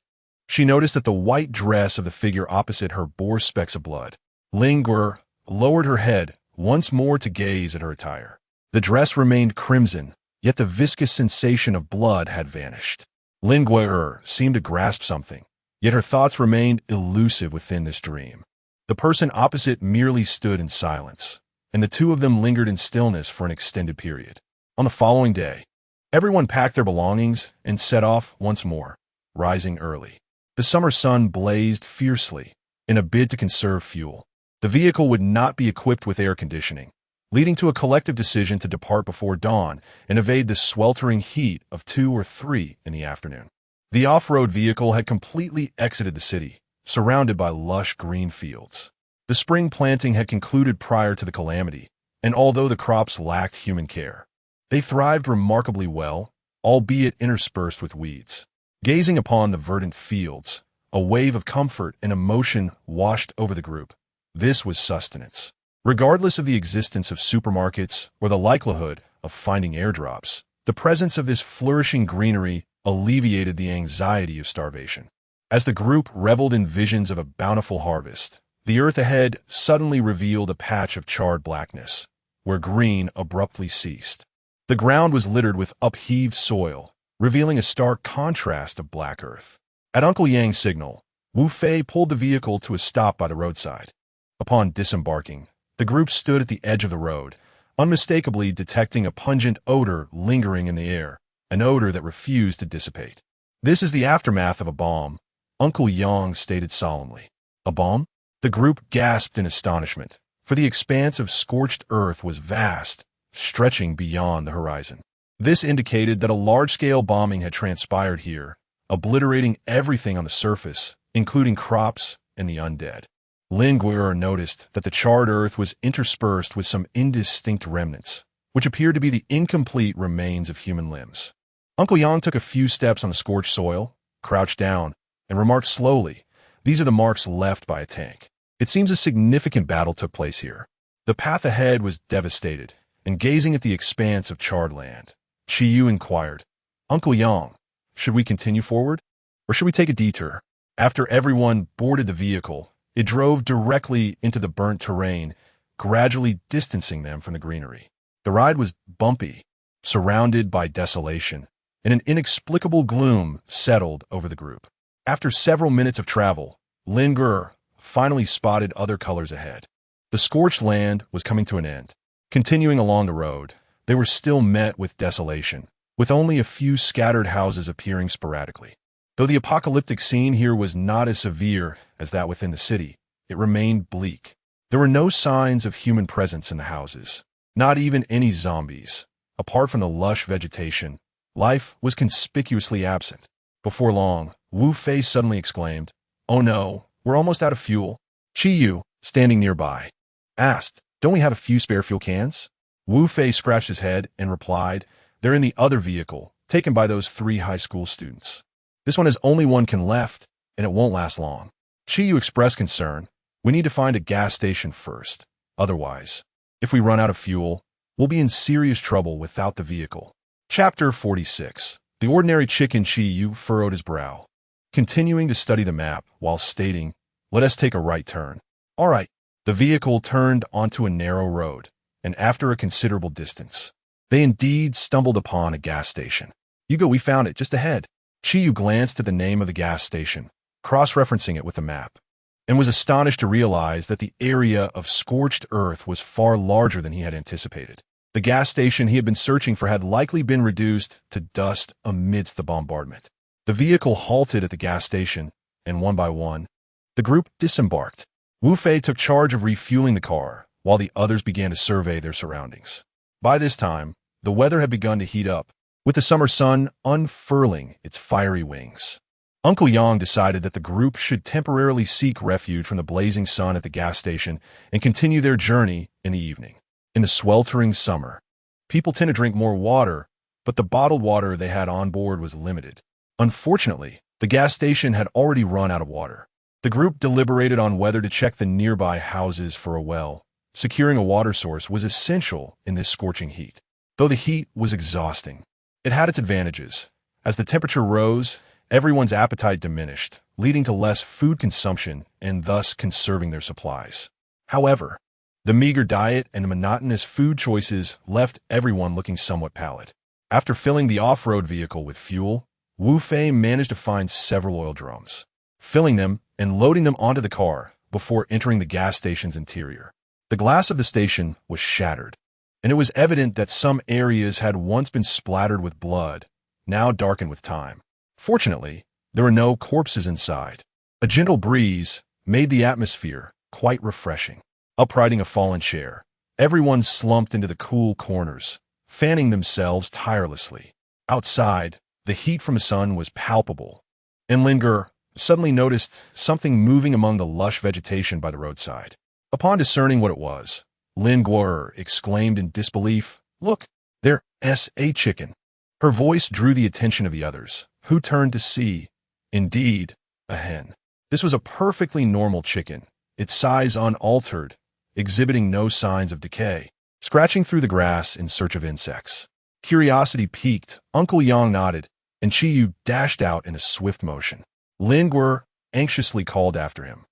Speaker 1: She noticed that the white dress of the figure opposite her bore specks of blood. Lin Guo lowered her head once more to gaze at her attire. The dress remained crimson, yet the viscous sensation of blood had vanished. Lin Guo seemed to grasp something, yet her thoughts remained elusive within this dream. The person opposite merely stood in silence, and the 2 of them lingered in stillness for an extended period. On the following day, everyone packed their belongings and set off once more, rising early. The summer sun blazed fiercely in a bid to conserve fuel. The vehicle would not be equipped with air conditioning, leading to a collective decision to depart before dawn and evade the sweltering heat of 2 or 3 in the afternoon. The off-road vehicle had completely exited the city, surrounded by lush green fields. The spring planting had concluded prior to the calamity, and although the crops lacked human care, they thrived remarkably well, albeit interspersed with weeds. Gazing upon the verdant fields, a wave of comfort and emotion washed over the group. This was sustenance. Regardless of the existence of supermarkets or the likelihood of finding airdrops, the presence of this flourishing greenery alleviated the anxiety of starvation. As the group reveled in visions of a bountiful harvest, the earth ahead suddenly revealed a patch of charred blackness, where green abruptly ceased. The ground was littered with upheaved soil, revealing a stark contrast of black earth. At Uncle Yang's signal, Wu Fei pulled the vehicle to a stop by the roadside. Upon disembarking, the group stood at the edge of the road, unmistakably detecting a pungent odor lingering in the air, an odor that refused to dissipate. This is the aftermath of a bomb, Uncle Yang stated solemnly. A bomb? The group gasped in astonishment, for the expanse of scorched earth was vast, stretching beyond the horizon. This indicated that a large-scale bombing had transpired here, obliterating everything on the surface, including crops and the undead. Lin Guo noticed that the charred earth was interspersed with some indistinct remnants, which appeared to be the incomplete remains of human limbs. Uncle Yang took a few steps on the scorched soil, crouched down, and remarked slowly, "These are the marks left by a tank. It seems a significant battle took place here." The path ahead was devastated, and gazing at the expanse of charred land, Chi inquired, "Uncle Yang, should we continue forward, or should we take a detour?" After everyone boarded the vehicle, it drove directly into the burnt terrain, gradually distancing them from the greenery. The ride was bumpy, surrounded by desolation, and an inexplicable gloom settled over the group. After several minutes of travel, Lin Guo finally spotted other colors ahead. The scorched land was coming to an end. Continuing along the road, they were still met with desolation, with only a few scattered houses appearing sporadically. Though the apocalyptic scene here was not as severe as that within the city, it remained bleak. There were no signs of human presence in the houses, not even any zombies. Apart from the lush vegetation, life was conspicuously absent. Before long, Wu Fei suddenly exclaimed, "Oh no, we're almost out of fuel." Chi Yu, standing nearby, asked, "Don't we have a few spare fuel cans?" Wu Fei scratched his head and replied, "They're in the other vehicle, taken by those 3 high school students. This one has only 1 can left, and it won't last long." Chi Yu expressed concern, "We need to find a gas station first. Otherwise, if we run out of fuel, we'll be in serious trouble without the vehicle." Chapter 46. The ordinary chicken. Chi Yu furrowed his brow, continuing to study the map while stating, "Let us take a right turn." "All right." The vehicle turned onto a narrow road, and after a considerable distance, they indeed stumbled upon a gas station. "Hugo, we found it, just ahead." Chi Yu glanced at the name of the gas station, cross-referencing it with the map, and was astonished to realize that the area of scorched earth was far larger than he had anticipated. The gas station he had been searching for had likely been reduced to dust amidst the bombardment. The vehicle halted at the gas station, and one by one, the group disembarked. Wu Fei took charge of refueling the car, while the others began to survey their surroundings. By this time, the weather had begun to heat up, with the summer sun unfurling its fiery wings. Uncle Yang decided that the group should temporarily seek refuge from the blazing sun at the gas station and continue their journey in the evening. In the sweltering summer, people tend to drink more water, but the bottled water they had on board was limited. Unfortunately, the gas station had already run out of water. The group deliberated on whether to check the nearby houses for a well. Securing a water source was essential in this scorching heat. Though the heat was exhausting, it had its advantages. As the temperature rose, everyone's appetite diminished, leading to less food consumption and thus conserving their supplies. However, the meager diet and the monotonous food choices left everyone looking somewhat pallid. After filling the off-road vehicle with fuel, Wu Fei managed to find several oil drums, filling them and loading them onto the car before entering the gas station's interior. The glass of the station was shattered, and it was evident that some areas had once been splattered with blood, now darkened with time. Fortunately, there were no corpses inside. A gentle breeze made the atmosphere quite refreshing. Uprighting a fallen chair, everyone slumped into the cool corners, fanning themselves tirelessly. Outside, the heat from the sun was palpable, and Lin Guo suddenly noticed something moving among the lush vegetation by the roadside. Upon discerning what it was, Lin Guo exclaimed in disbelief, "Look, there's a chicken." Her voice drew the attention of the others, who turned to see, indeed, a hen. This was a perfectly normal chicken, its size unaltered, exhibiting no signs of decay, scratching through the grass in search of insects. Curiosity piqued, Uncle Yang nodded, and Chi Yu dashed out in a swift motion. Lin Guo anxiously called after him,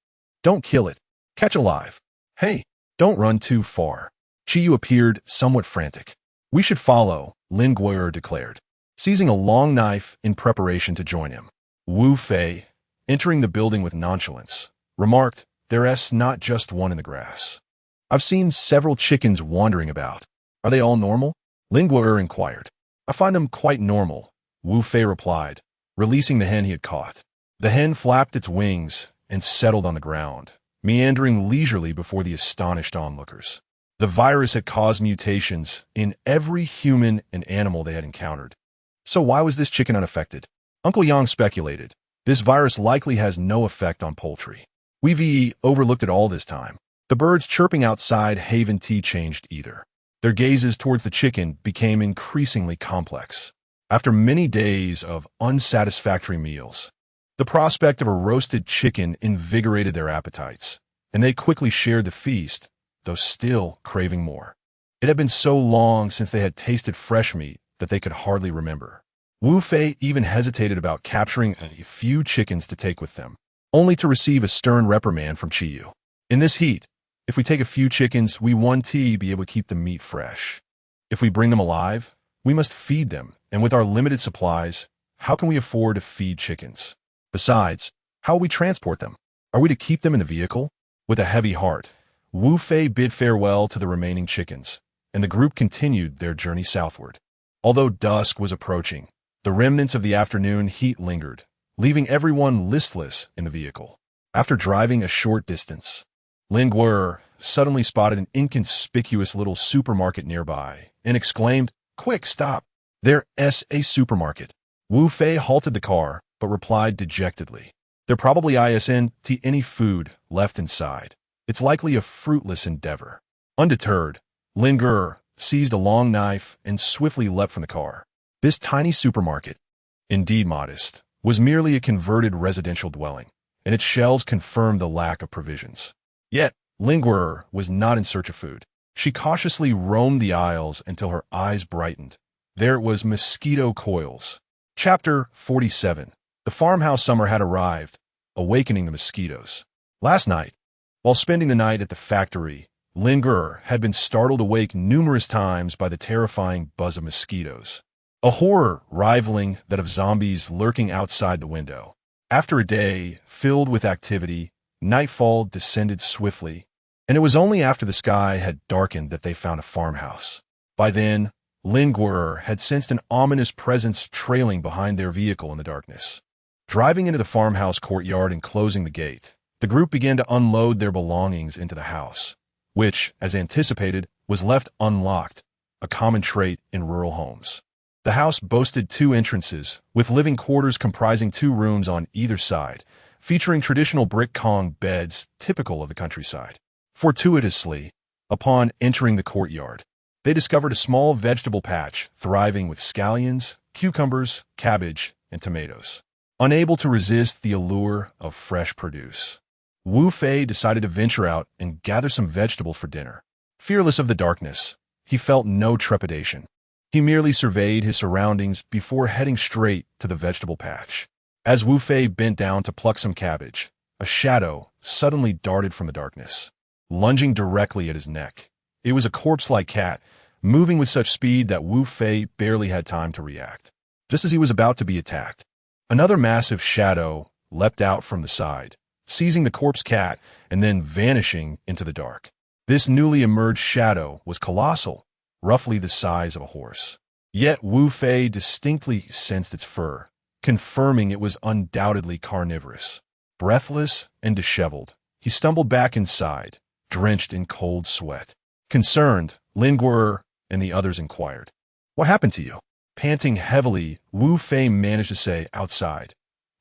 Speaker 1: "Don't kill it. Catch alive. Hey, don't run too far." Chi Yu appeared somewhat frantic. "We should follow," Lin Guo declared, seizing a long knife in preparation to join him. Wu Fei, entering the building with nonchalance, remarked, "There's not just one in the grass. I've seen several chickens wandering about. Are they all normal?" Lin Guo inquired. "I find them quite normal," Wu Fei replied, releasing the hen he had caught. The hen flapped its wings and settled on the ground, meandering leisurely before the astonished onlookers. The virus had caused mutations in every human and animal they had encountered. So why was this chicken unaffected? Uncle Yang speculated. This virus likely has no effect on poultry. We've overlooked it all this time. The birds chirping outside haven't changed either. Their gazes towards the chicken became increasingly complex. After many days of unsatisfactory meals, the prospect of a roasted chicken invigorated their appetites, and they quickly shared the feast, though still craving more. It had been so long since they had tasted fresh meat that they could hardly remember. Wu Fei even hesitated about capturing a few chickens to take with them, only to receive a stern reprimand from Chiyu. In this heat, if we take a few chickens, we won't be able to keep the meat fresh. If we bring them alive, we must feed them, and with our limited supplies, how can we afford to feed chickens? Besides, how will we transport them? Are we to keep them in the vehicle? With a heavy heart, Wu Fei bid farewell to the remaining chickens, and the group continued their journey southward. Although dusk was approaching, the remnants of the afternoon heat lingered, leaving everyone listless in the vehicle. After driving a short distance, Lin Guo suddenly spotted an inconspicuous little supermarket nearby and exclaimed, "Quick, stop! There's a supermarket." Wu Fei halted the car, but replied dejectedly, "There probably isn't any food left inside. It's likely a fruitless endeavor." Undeterred, Lin Guo seized a long knife and swiftly leapt from the car. This tiny supermarket, indeed modest, was merely a converted residential dwelling, and its shelves confirmed the lack of provisions. Yet, Lin Guo was not in search of food. She cautiously roamed the aisles until her eyes brightened. There it was, mosquito coils. Chapter 47. The farmhouse summer had arrived, awakening the mosquitoes. Last night, while spending the night at the factory, Lin Guo had been startled awake numerous times by the terrifying buzz of mosquitoes, a horror rivaling that of zombies lurking outside the window. After a day filled with activity, nightfall descended swiftly, and it was only after the sky had darkened that they found a farmhouse. By then, Lin Guo had sensed an ominous presence trailing behind their vehicle in the darkness. Driving into the farmhouse courtyard and closing the gate, the group began to unload their belongings into the house, which, as anticipated, was left unlocked, a common trait in rural homes. The house boasted 2 entrances, with living quarters comprising 2 rooms on either side, featuring traditional brick Kong beds typical of the countryside. Fortuitously, upon entering the courtyard, they discovered a small vegetable patch thriving with scallions, cucumbers, cabbage, and tomatoes. Unable to resist the allure of fresh produce, Wu Fei decided to venture out and gather some vegetables for dinner. Fearless of the darkness, he felt no trepidation. He merely surveyed his surroundings before heading straight to the vegetable patch. As Wu Fei bent down to pluck some cabbage, a shadow suddenly darted from the darkness, lunging directly at his neck. It was a corpse-like cat, moving with such speed that Wu Fei barely had time to react. Just as he was about to be attacked, another massive shadow leapt out from the side, seizing the corpse cat and then vanishing into the dark. This newly emerged shadow was colossal, roughly the size of a horse. Yet Wu Fei distinctly sensed its fur, confirming it was undoubtedly carnivorous. Breathless and disheveled, he stumbled back inside, drenched in cold sweat. Concerned, Lin Guo and the others inquired, "What happened to you?" Panting heavily, Wu Fei managed to say outside,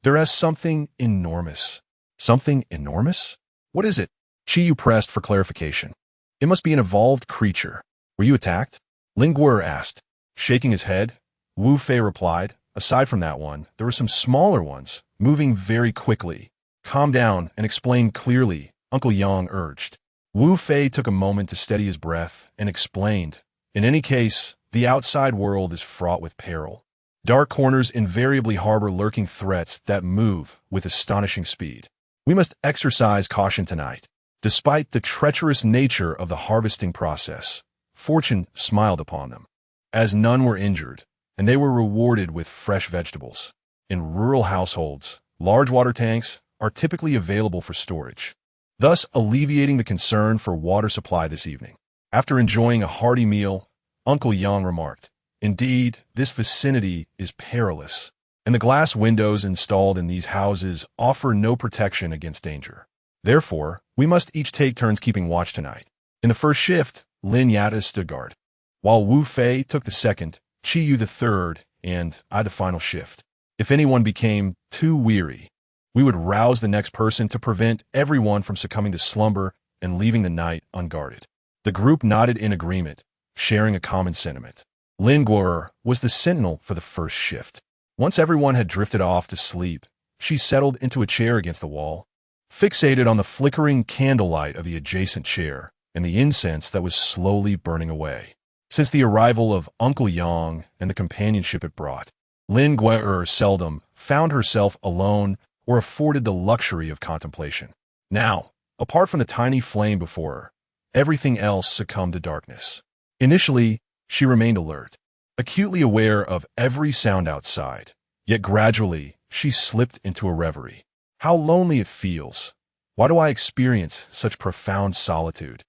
Speaker 1: "There is something enormous." "Something enormous? What is it?" Chiyu pressed for clarification. "It must be an evolved creature. Were you attacked?" Lin Guo asked. Shaking his head, Wu Fei replied, "Aside from that one, there were some smaller ones, moving very quickly." "Calm down and explain clearly," Uncle Yang urged. Wu Fei took a moment to steady his breath and explained, "In any case, the outside world is fraught with peril. Dark corners invariably harbor lurking threats that move with astonishing speed. We must exercise caution tonight." Despite the treacherous nature of the harvesting process, fortune smiled upon them, as none were injured, and they were rewarded with fresh vegetables. In rural households, large water tanks are typically available for storage, thus alleviating the concern for water supply this evening. After enjoying a hearty meal, Uncle Yang remarked, "Indeed, this vicinity is perilous, and the glass windows installed in these houses offer no protection against danger. Therefore, we must each take turns keeping watch tonight." In the first shift, Lin Yata stood guard, while Wu Fei took the second, Chiyu the third, and I the final shift. If anyone became too weary, we would rouse the next person to prevent everyone from succumbing to slumber and leaving the night unguarded. The group nodded in agreement, sharing a common sentiment. Lin Guo was the sentinel for the first shift. Once everyone had drifted off to sleep, she settled into a chair against the wall. Fixated on the flickering candlelight of the adjacent chair, and the incense that was slowly burning away. Since the arrival of Uncle Yang and the companionship it brought, Lin Gui'er seldom found herself alone or afforded the luxury of contemplation. Now, apart from the tiny flame before her, everything else succumbed to darkness. Initially, she remained alert, acutely aware of every sound outside, yet gradually she slipped into a reverie. How lonely it feels. Why do I experience such profound solitude?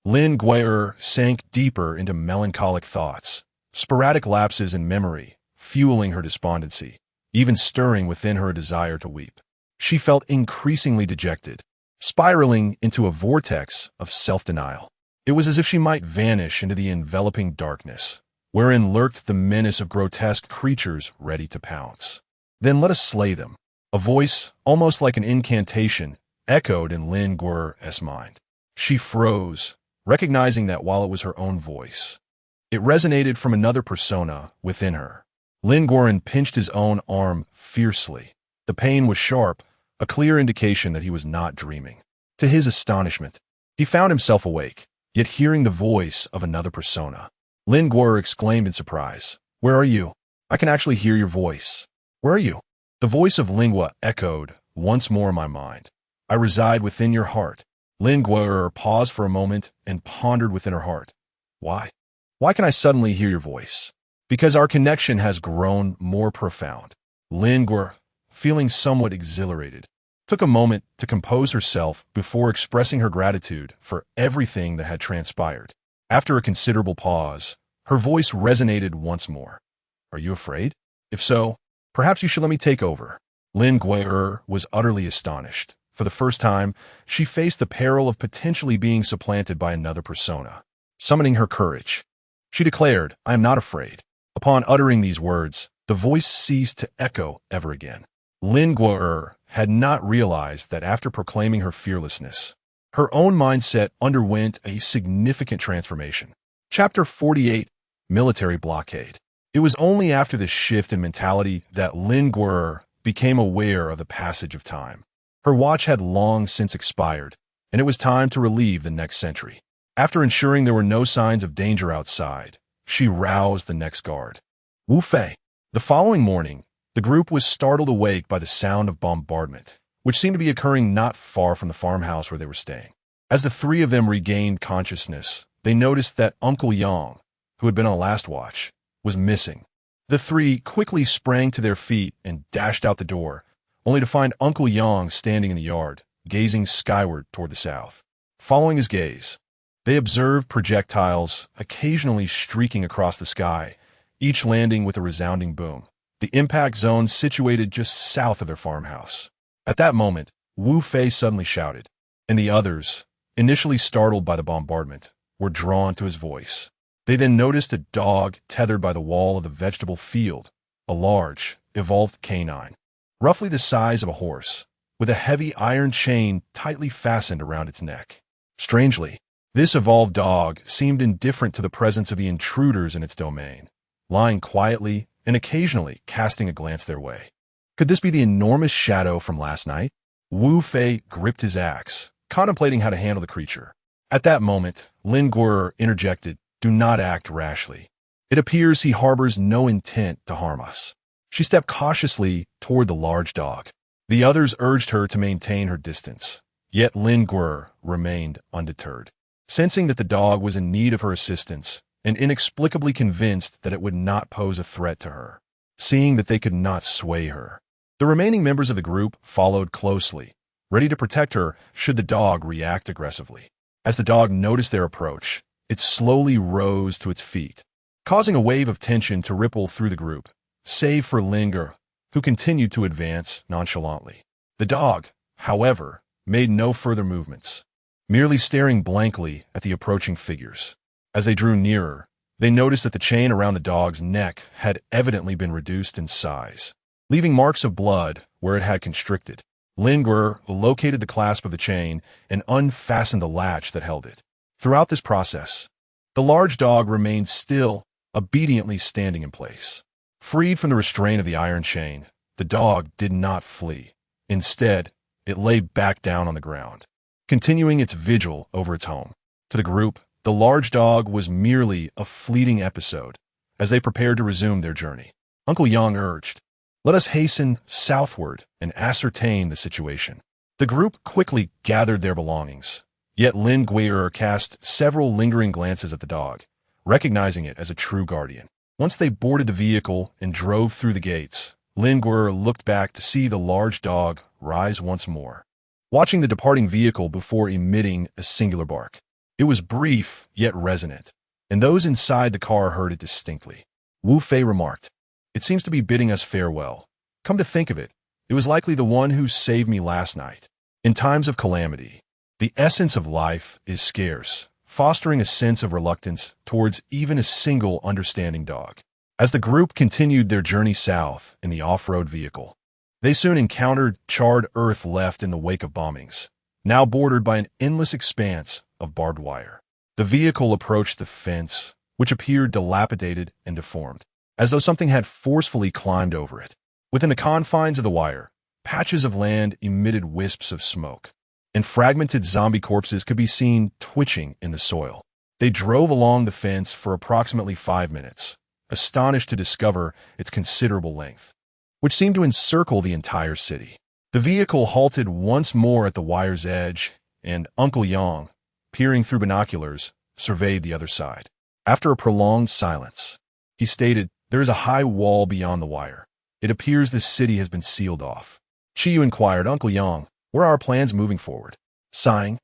Speaker 1: Lin Gui'er sank deeper into melancholic thoughts, sporadic lapses in memory, fueling her despondency, even stirring within her a desire to weep. She felt increasingly dejected, spiraling into a vortex of self-denial. It was as if she might vanish into the enveloping darkness, wherein lurked the menace of grotesque creatures ready to pounce. Then let us slay them. A voice, almost like an incantation, echoed in Lin Gui'er's mind. She froze, recognizing that while it was her own voice, it resonated from another persona within her. Lin Gui'er pinched his own arm fiercely. The pain was sharp, a clear indication that he was not dreaming. To his astonishment, he found himself awake, yet hearing the voice of another persona. Lin Gui'er exclaimed in surprise, "Where are you? I can actually hear your voice. Where are you?" The voice of Lingua echoed once more in my mind. "I reside within your heart." Lin Gui'er paused for a moment and pondered within her heart. Why? Why can I suddenly hear your voice? Because our connection has grown more profound. Lin Gui'er, feeling somewhat exhilarated, took a moment to compose herself before expressing her gratitude for everything that had transpired. After a considerable pause, her voice resonated once more. "Are you afraid? If so, perhaps you should let me take over." Lin Gui'er was utterly astonished. For the first time, she faced the peril of potentially being supplanted by another persona. Summoning her courage, she declared, "I am not afraid." Upon uttering these words, the voice ceased to echo ever again. Lin Gui'er had not realized that after proclaiming her fearlessness, her own mindset underwent a significant transformation. Chapter 48, Military Blockade. It was only after this shift in mentality that Lin Gui'er became aware of the passage of time. Her watch had long since expired, and it was time to relieve the next century. After ensuring there were no signs of danger outside, she roused the next guard. Wu Fei. The following morning, the group was startled awake by the sound of bombardment, which seemed to be occurring not far from the farmhouse where they were staying. As the three of them regained consciousness, they noticed that Uncle Yang, who had been on last watch, was missing. The three quickly sprang to their feet and dashed out the door, only to find Uncle Yang standing in the yard, gazing skyward toward the south. Following his gaze, they observed projectiles occasionally streaking across the sky, each landing with a resounding boom. The impact zone situated just south of their farmhouse. At that moment, Wu Fei suddenly shouted, and the others, initially startled by the bombardment, were drawn to his voice. They then noticed a dog tethered by the wall of the vegetable field, a large, evolved canine, roughly the size of a horse, with a heavy iron chain tightly fastened around its neck. Strangely, this evolved dog seemed indifferent to the presence of the intruders in its domain, lying quietly and occasionally casting a glance their way. Could this be the enormous shadow from last night? Wu Fei gripped his axe, contemplating how to handle the creature. At that moment, Lin Gui'er interjected, "Do not act rashly. It appears he harbors no intent to harm us." She stepped cautiously toward the large dog. The others urged her to maintain her distance, yet Lin Gui'er remained undeterred. Sensing that the dog was in need of her assistance, and inexplicably convinced that it would not pose a threat to her, seeing that they could not sway her, the remaining members of the group followed closely, ready to protect her should the dog react aggressively. As the dog noticed their approach, it slowly rose to its feet, causing a wave of tension to ripple through the group, save for Lin Gui'er, who continued to advance nonchalantly. The dog, however, made no further movements, merely staring blankly at the approaching figures. As they drew nearer, they noticed that the chain around the dog's neck had evidently been reduced in size, leaving marks of blood where it had constricted. Lin Gui'er located the clasp of the chain and unfastened the latch that held it. Throughout this process, the large dog remained still, obediently standing in place. Freed from the restraint of the iron chain, the dog did not flee. Instead, it lay back down on the ground, continuing its vigil over its home. To the group, the large dog was merely a fleeting episode. As they prepared to resume their journey, Uncle Yang urged, "Let us hasten southward and ascertain the situation." The group quickly gathered their belongings, yet Lin Guier cast several lingering glances at the dog, recognizing it as a true guardian. Once they boarded the vehicle and drove through the gates, Lin Guier looked back to see the large dog rise once more, watching the departing vehicle before emitting a singular bark. It was brief yet resonant, and those inside the car heard it distinctly. Wu Fei remarked, "It seems to be bidding us farewell. Come to think of it, it was likely the one who saved me last night." In times of calamity, the essence of life is scarce, fostering a sense of reluctance towards even a single understanding dog. As the group continued their journey south in the off-road vehicle, they soon encountered charred earth left in the wake of bombings, now bordered by an endless expanse of barbed wire. The vehicle approached the fence, which appeared dilapidated and deformed, as though something had forcefully climbed over it. Within the confines of the wire, patches of land emitted wisps of smoke, and fragmented zombie corpses could be seen twitching in the soil. They drove along the fence for approximately 5 minutes, astonished to discover its considerable length, which seemed to encircle the entire city. The vehicle halted once more at the wire's edge, and Uncle Yang, peering through binoculars, surveyed the other side. After a prolonged silence, he stated, "There is a high wall beyond the wire. It appears this city has been sealed off." Chiyu inquired, "Uncle Yang, where are our plans moving forward?" Sighing,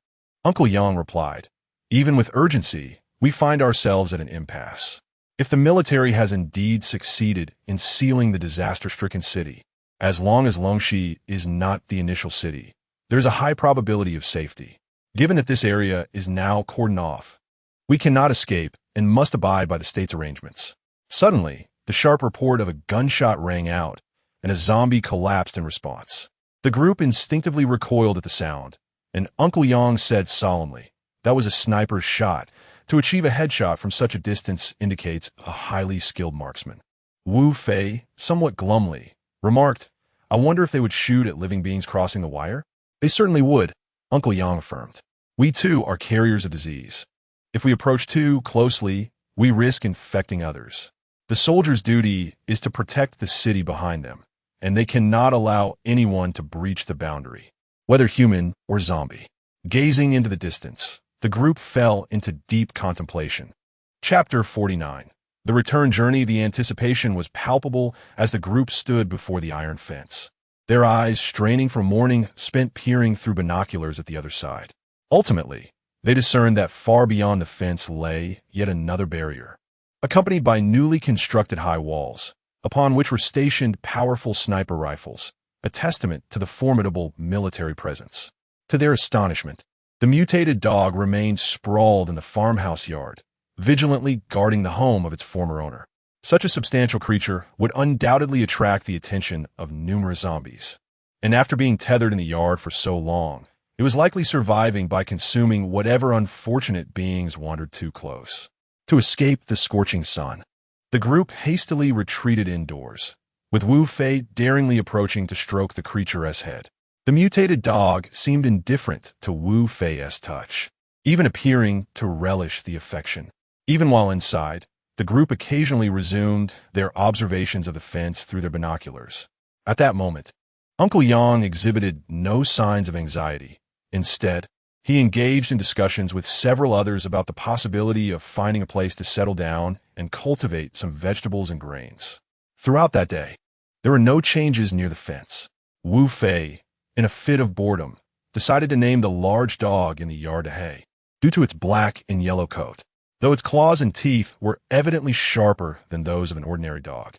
Speaker 1: Uncle Yang replied, "Even with urgency, we find ourselves at an impasse. If the military has indeed succeeded in sealing the disaster-stricken city, as long as Longxi is not the initial city, there's a high probability of safety. Given that this area is now cordoned off, we cannot escape and must abide by the state's arrangements." Suddenly, the sharp report of a gunshot rang out, and a zombie collapsed in response. The group instinctively recoiled at the sound, and Uncle Yang said solemnly, "That was a sniper's shot. To achieve a headshot from such a distance indicates a highly skilled marksman." Wu Fei, somewhat glumly, remarked, "I wonder if they would shoot at living beings crossing the wire?" "They certainly would," Uncle Yang affirmed. "We too are carriers of disease. If we approach too closely, we risk infecting others. The soldiers' duty is to protect the city behind them, and they cannot allow anyone to breach the boundary, whether human or zombie." Gazing into the distance, the group fell into deep contemplation. Chapter 49. The return journey. The anticipation was palpable as the group stood before the iron fence, their eyes straining from morning spent peering through binoculars at the other side. Ultimately, they discerned that far beyond the fence lay yet another barrier, accompanied by newly constructed high walls, upon which were stationed powerful sniper rifles, a testament to the formidable military presence. To their astonishment, the mutated dog remained sprawled in the farmhouse yard, vigilantly guarding the home of its former owner. Such a substantial creature would undoubtedly attract the attention of numerous zombies, and after being tethered in the yard for so long, it was likely surviving by consuming whatever unfortunate beings wandered too close. To escape the scorching sun, the group hastily retreated indoors, with Wu Fei daringly approaching to stroke the creature's head. The mutated dog seemed indifferent to Wu Fei's touch, even appearing to relish the affection. Even while inside, the group occasionally resumed their observations of the fence through their binoculars. At that moment, Uncle Yang exhibited no signs of anxiety. Instead, he engaged in discussions with several others about the possibility of finding a place to settle down and cultivate some vegetables and grains. Throughout that day, there were no changes near the fence. Wu Fei, in a fit of boredom, decided to name the large dog in the yard Hay, due to its black and yellow coat, though its claws and teeth were evidently sharper than those of an ordinary dog.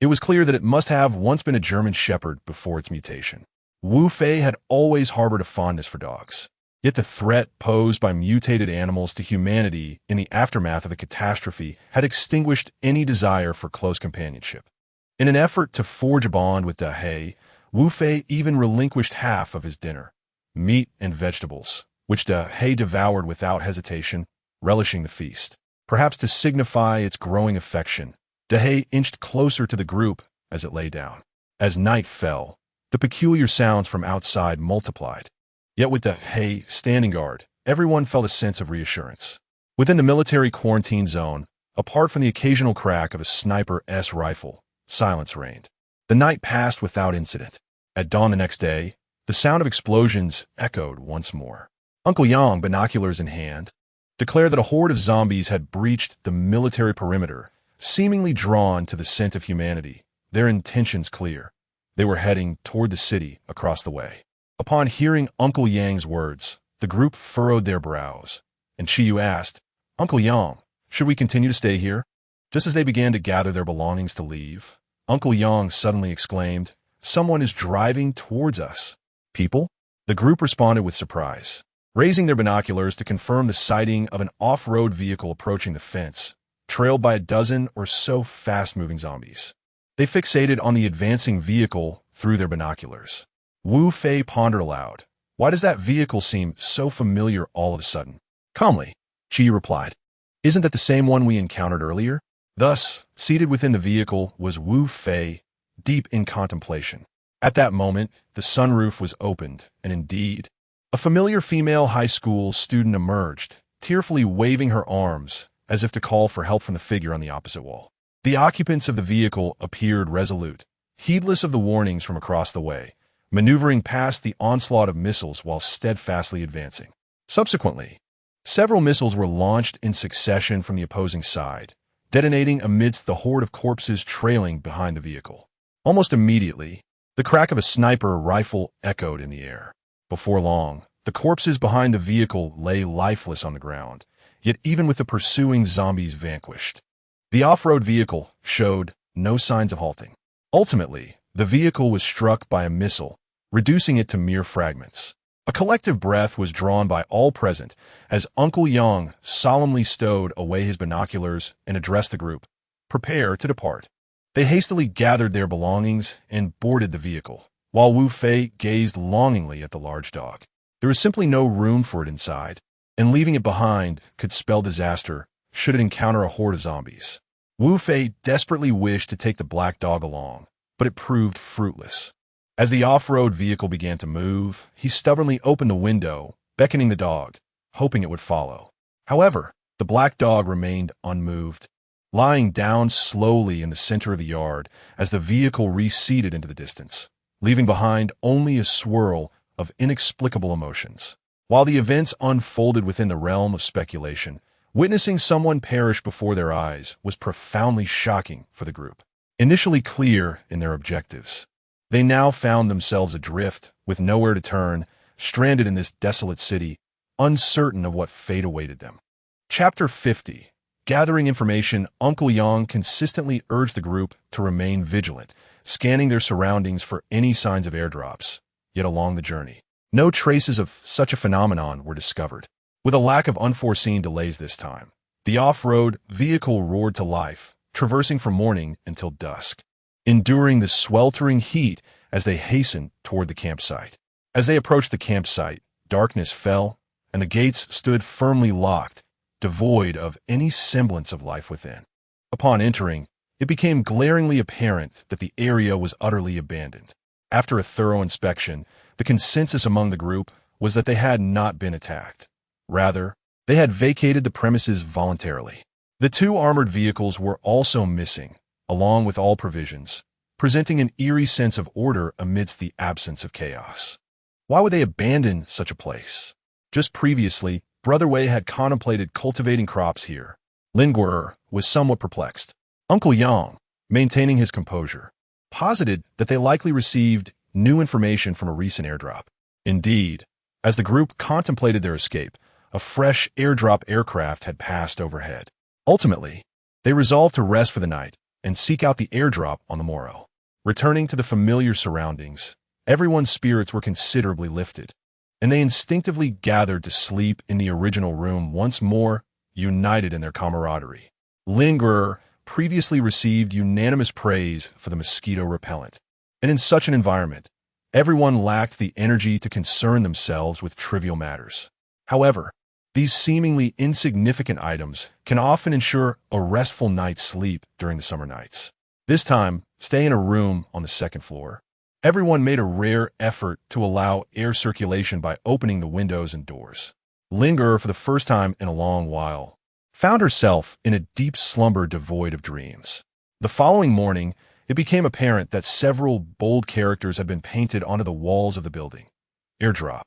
Speaker 1: It was clear that it must have once been a German shepherd before its mutation. Wu Fei had always harbored a fondness for dogs, yet the threat posed by mutated animals to humanity in the aftermath of the catastrophe had extinguished any desire for close companionship. In an effort to forge a bond with Hay, Wu Fei even relinquished half of his dinner, meat and vegetables, which Hay devoured without hesitation, relishing the feast. Perhaps to signify its growing affection, Hay inched closer to the group as it lay down. As night fell, the peculiar sounds from outside multiplied. Yet with Hay standing guard, everyone felt a sense of reassurance. Within the military quarantine zone, apart from the occasional crack of a sniper's rifle, silence reigned. The night passed without incident. At dawn the next day, the sound of explosions echoed once more. Uncle Yang, binoculars in hand, declared that a horde of zombies had breached the military perimeter, seemingly drawn to the scent of humanity, their intentions clear. They were heading toward the city across the way. Upon hearing Uncle Yang's words, the group furrowed their brows, and Chiyu asked, "Uncle Yang, should we continue to stay here?" Just as they began to gather their belongings to leave, Uncle Yang suddenly exclaimed, "Someone is driving towards us." "People?" The group responded with surprise, raising their binoculars to confirm the sighting of an off-road vehicle approaching the fence, trailed by a dozen or so fast-moving zombies. They fixated on the advancing vehicle through their binoculars. Wu Fei pondered aloud, "Why does that vehicle seem so familiar all of a sudden?" Calmly, Chi replied, "Isn't that the same one we encountered earlier?" Thus, seated within the vehicle was Wu Fei, deep in contemplation. At that moment, the sunroof was opened, and indeed, a familiar female high school student emerged, tearfully waving her arms as if to call for help from the figure on the opposite wall. The occupants of the vehicle appeared resolute, heedless of the warnings from across the way, maneuvering past the onslaught of missiles while steadfastly advancing. Subsequently, several missiles were launched in succession from the opposing side, detonating amidst the horde of corpses trailing behind the vehicle. Almost immediately, the crack of a sniper rifle echoed in the air. Before long, the corpses behind the vehicle lay lifeless on the ground, yet even with the pursuing zombies vanquished, the off-road vehicle showed no signs of halting. Ultimately, the vehicle was struck by a missile, reducing it to mere fragments. A collective breath was drawn by all present as Uncle Yang solemnly stowed away his binoculars and addressed the group, "Prepare to depart." They hastily gathered their belongings and boarded the vehicle, while Wu Fei gazed longingly at the large dog. There was simply no room for it inside, and leaving it behind could spell disaster should it encounter a horde of zombies. Wu Fei desperately wished to take the black dog along, but it proved fruitless. As the off-road vehicle began to move, he stubbornly opened the window, beckoning the dog, hoping it would follow. However, the black dog remained unmoved, lying down slowly in the center of the yard as the vehicle receded into the distance, leaving behind only a swirl of inexplicable emotions. While the events unfolded within the realm of speculation, witnessing someone perish before their eyes was profoundly shocking for the group. Initially clear in their objectives, they now found themselves adrift, with nowhere to turn, stranded in this desolate city, uncertain of what fate awaited them. Chapter 50. Gathering information, Uncle Yang consistently urged the group to remain vigilant, scanning their surroundings for any signs of airdrops. Yet along the journey, no traces of such a phenomenon were discovered. With a lack of unforeseen delays this time, the off-road vehicle roared to life, traversing from morning until dusk, enduring the sweltering heat as they hastened toward the campsite. As they approached the campsite, darkness fell, and the gates stood firmly locked, devoid of any semblance of life within. Upon entering, it became glaringly apparent that the area was utterly abandoned. After a thorough inspection, the consensus among the group was that they had not been attacked. Rather, they had vacated the premises voluntarily. The two armored vehicles were also missing, along with all provisions, presenting an eerie sense of order amidst the absence of chaos. Why would they abandon such a place? Just previously, Brother Wei had contemplated cultivating crops here. Lin Guer was somewhat perplexed. Uncle Yang, maintaining his composure, posited that they likely received new information from a recent airdrop. Indeed, as the group contemplated their escape, a fresh airdrop aircraft had passed overhead. Ultimately, they resolved to rest for the night and seek out the airdrop on the morrow. Returning to the familiar surroundings, everyone's spirits were considerably lifted, and they instinctively gathered to sleep in the original room once more, united in their camaraderie. Lin Guer previously received unanimous praise for the mosquito repellent, and in such an environment, everyone lacked the energy to concern themselves with trivial matters. However, these seemingly insignificant items can often ensure a restful night's sleep during the summer nights. This time, staying in a room on the second floor, everyone made a rare effort to allow air circulation by opening the windows and doors. Lingerer, for the first time in a long while, found herself in a deep slumber devoid of dreams. The following morning, it became apparent that several bold characters had been painted onto the walls of the building. Airdrop.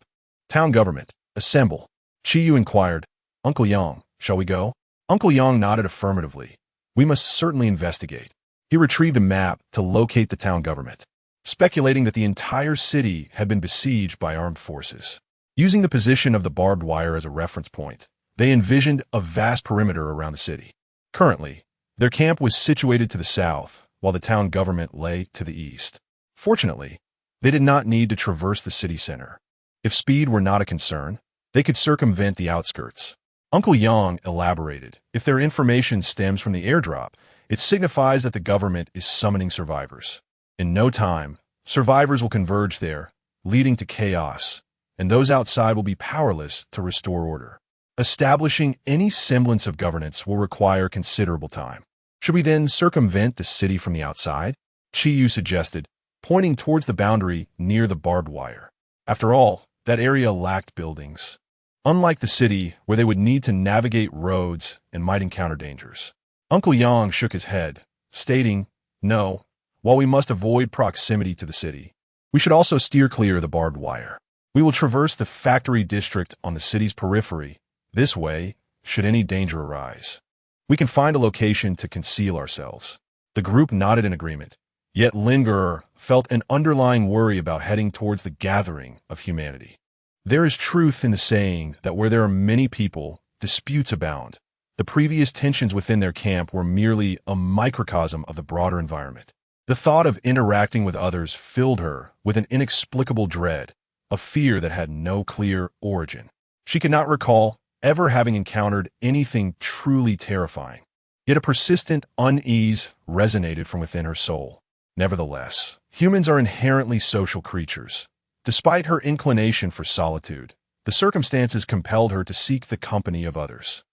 Speaker 1: Town government. Assemble. Chiyu inquired, Uncle Yang, shall we go? Uncle Yang nodded affirmatively. We must certainly investigate. He retrieved a map to locate the town government, speculating that the entire city had been besieged by armed forces. Using the position of the barbed wire as a reference point, they envisioned a vast perimeter around the city. Currently, their camp was situated to the south, while the town government lay to the east. Fortunately, they did not need to traverse the city center. If speed were not a concern, they could circumvent the outskirts. Uncle Yang elaborated, if their information stems from the airdrop, it signifies that the government is summoning survivors. In no time, survivors will converge there, leading to chaos, and those outside will be powerless to restore order. Establishing any semblance of governance will require considerable time. Should we then circumvent the city from the outside? Chiyu suggested, pointing towards the boundary near the barbed wire. After all, that area lacked buildings. Unlike the city, where they would need to navigate roads and might encounter dangers. Uncle Yang shook his head, stating, no, while we must avoid proximity to the city, we should also steer clear of the barbed wire. We will traverse the factory district on the city's periphery. This way, should any danger arise, we can find a location to conceal ourselves. The group nodded in agreement, yet Lingerer felt an underlying worry about heading towards the gathering of humanity. There is truth in the saying that where there are many people, disputes abound. The previous tensions within their camp were merely a microcosm of the broader environment. The thought of interacting with others filled her with an inexplicable dread, a fear that had no clear origin. She could not recall ever having encountered anything truly terrifying. Yet a persistent unease resonated from within her soul. Nevertheless, humans are inherently social creatures. Despite her inclination for solitude, the circumstances compelled her to seek the company of others.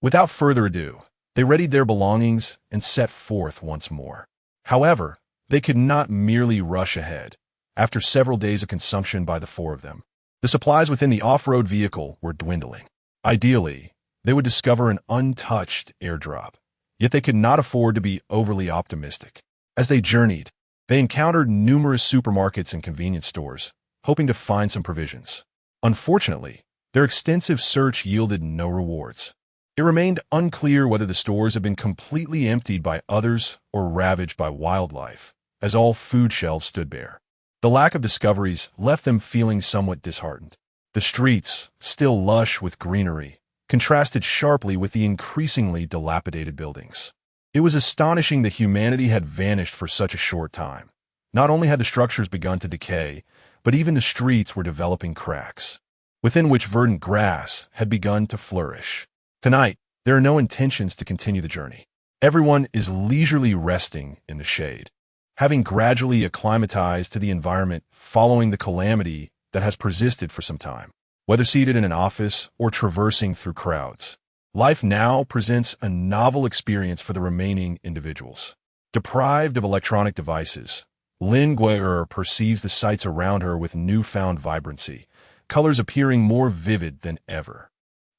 Speaker 1: Without further ado, they readied their belongings and set forth once more. However, they could not merely rush ahead. After several days of consumption by the four of them, the supplies within the off-road vehicle were dwindling. Ideally, they would discover an untouched airdrop, yet they could not afford to be overly optimistic. As they journeyed, they encountered numerous supermarkets and convenience stores, hoping to find some provisions. Unfortunately, their extensive search yielded no rewards. It remained unclear whether the stores had been completely emptied by others or ravaged by wildlife, as all food shelves stood bare. The lack of discoveries left them feeling somewhat disheartened. The streets, still lush with greenery, contrasted sharply with the increasingly dilapidated buildings. It was astonishing that humanity had vanished for such a short time. Not only had the structures begun to decay, but even the streets were developing cracks, within which verdant grass had begun to flourish. Tonight, there are no intentions to continue the journey. Everyone is leisurely resting in the shade, having gradually acclimatized to the environment following the calamity that has persisted for some time. Whether seated in an office or traversing through crowds, life now presents a novel experience for the remaining individuals. Deprived of electronic devices, Lingerer perceives the sights around her with newfound vibrancy, colors appearing more vivid than ever.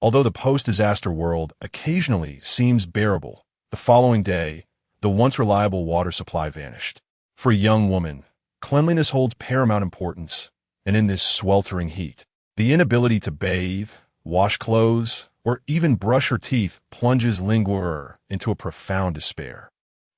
Speaker 1: Although the post-disaster world occasionally seems bearable, the following day, the once reliable water supply vanished. For a young woman, cleanliness holds paramount importance, and in this sweltering heat, the inability to bathe, wash clothes, or even brush her teeth plunges Lingerer into a profound despair.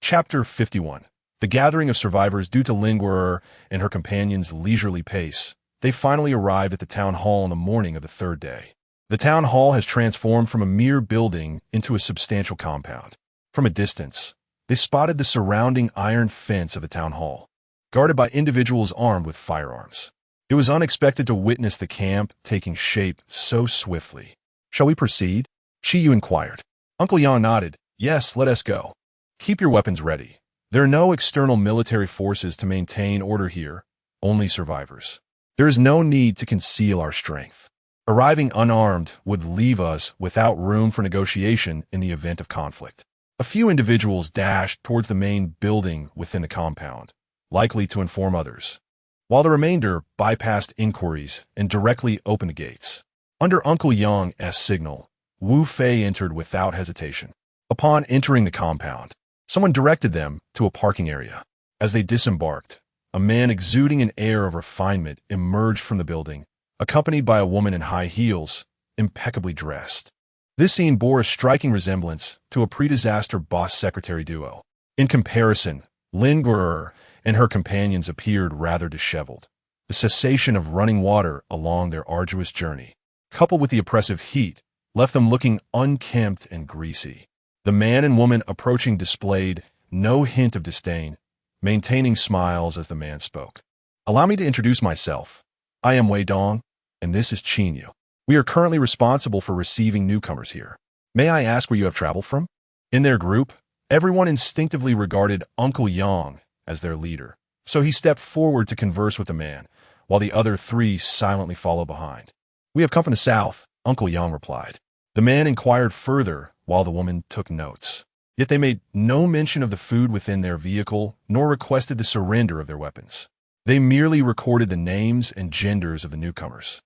Speaker 1: Chapter 51. The gathering of survivors. Due to Lingerer and her companions' leisurely pace, they finally arrived at the town hall on the morning of the third day. The town hall has transformed from a mere building into a substantial compound. From a distance, they spotted the surrounding iron fence of the town hall, guarded by individuals armed with firearms. It was unexpected to witness the camp taking shape so swiftly. Shall we proceed? Chiyu inquired. Uncle Yang nodded. Yes, let us go. Keep your weapons ready. There are no external military forces to maintain order here, only survivors. There is no need to conceal our strength. Arriving unarmed would leave us without room for negotiation in the event of conflict. A few individuals dashed towards the main building within the compound, likely to inform others, while the remainder bypassed inquiries and directly opened the gates. Under Uncle Yang's signal, Wu Fei entered without hesitation. Upon entering the compound, someone directed them to a parking area. As they disembarked, a man exuding an air of refinement emerged from the building, accompanied by a woman in high heels, impeccably dressed. This scene bore a striking resemblance to a pre-disaster boss-secretary duo. In comparison, Lin Guerrer and her companions appeared rather disheveled, the cessation of running water along their arduous journey, coupled with the oppressive heat, left them looking unkempt and greasy. The man and woman approaching displayed no hint of disdain, maintaining smiles as the man spoke. "Allow me to introduce myself. I am Wei Dong, and this is Qinyu. We are currently responsible for receiving newcomers here. May I ask where you have traveled from?" In their group, everyone instinctively regarded Uncle Yang as their leader, so he stepped forward to converse with the man, while the other three silently followed behind. "We have come from the south," Uncle Yang replied. The man inquired further while the woman took notes. Yet they made no mention of the food within their vehicle, nor requested the surrender of their weapons. They merely recorded the names and genders of the newcomers,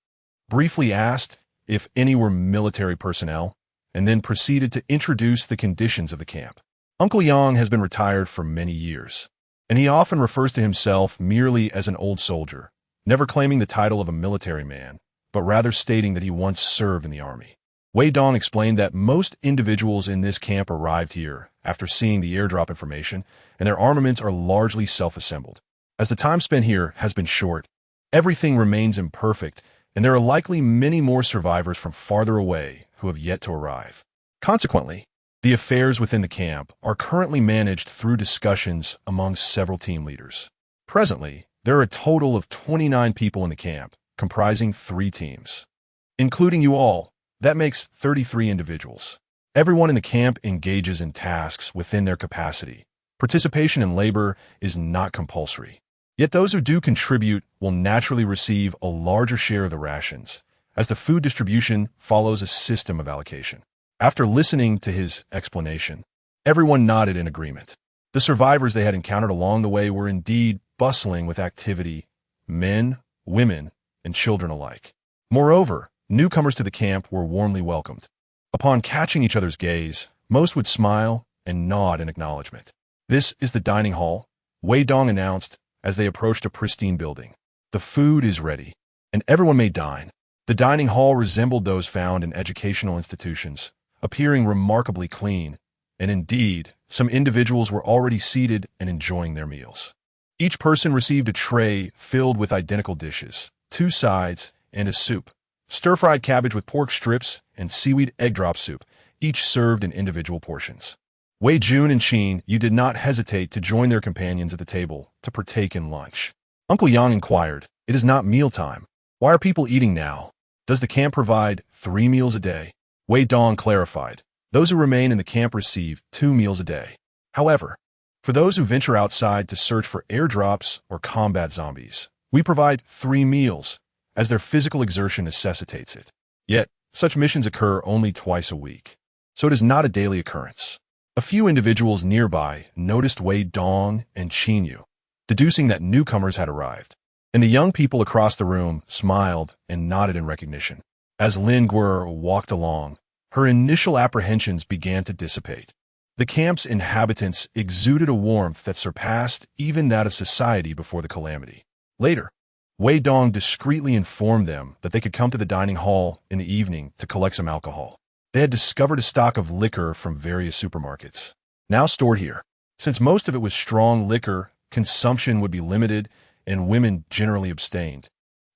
Speaker 1: briefly asked if any were military personnel, and then proceeded to introduce the conditions of the camp. Uncle Yang has been retired for many years, and he often refers to himself merely as an old soldier, never claiming the title of a military man, but rather stating that he once served in the army. Wei Dong explained that most individuals in this camp arrived here after seeing the airdrop information, and their armaments are largely self-assembled. As the time spent here has been short, everything remains imperfect, and there are likely many more survivors from farther away who have yet to arrive. Consequently, the affairs within the camp are currently managed through discussions among several team leaders. Presently, there are a total of 29 people in the camp, comprising 3 teams. Including you all, that makes 33 individuals. Everyone in the camp engages in tasks within their capacity. Participation in labor is not compulsory. Yet those who do contribute will naturally receive a larger share of the rations, as the food distribution follows a system of allocation. After listening to his explanation, everyone nodded in agreement. The survivors they had encountered along the way were indeed bustling with activity, men, women, and children alike. Moreover, newcomers to the camp were warmly welcomed. Upon catching each other's gaze, most would smile and nod in acknowledgement. "This is the dining hall," Wei Dong announced as they approached a pristine building. "The food is ready, and everyone may dine." The dining hall resembled those found in educational institutions, appearing remarkably clean, and indeed, some individuals were already seated and enjoying their meals. Each person received a tray filled with identical dishes, 2 sides, and a soup. Stir-fried cabbage with pork strips and seaweed egg drop soup, each served in individual portions. Wei Jun and Qin Yu did not hesitate to join their companions at the table to partake in lunch. Uncle Yang inquired, "It is not mealtime. Why are people eating now? Does the camp provide 3 meals a day?" Wei Dong clarified, "Those who remain in the camp receive 2 meals a day. However, for those who venture outside to search for airdrops or combat zombies, we provide 3 meals, as their physical exertion necessitates it. Yet, such missions occur only twice a week, so it is not a daily occurrence." A few individuals nearby noticed Wei Dong and Qin Yu, deducing that newcomers had arrived, and the young people across the room smiled and nodded in recognition. As Lin Guer walked along, her initial apprehensions began to dissipate. The camp's inhabitants exuded a warmth that surpassed even that of society before the calamity. Later, Wei Dong discreetly informed them that they could come to the dining hall in the evening to collect some alcohol. They had discovered a stock of liquor from various supermarkets, now stored here. Since most of it was strong liquor, consumption would be limited and women generally abstained.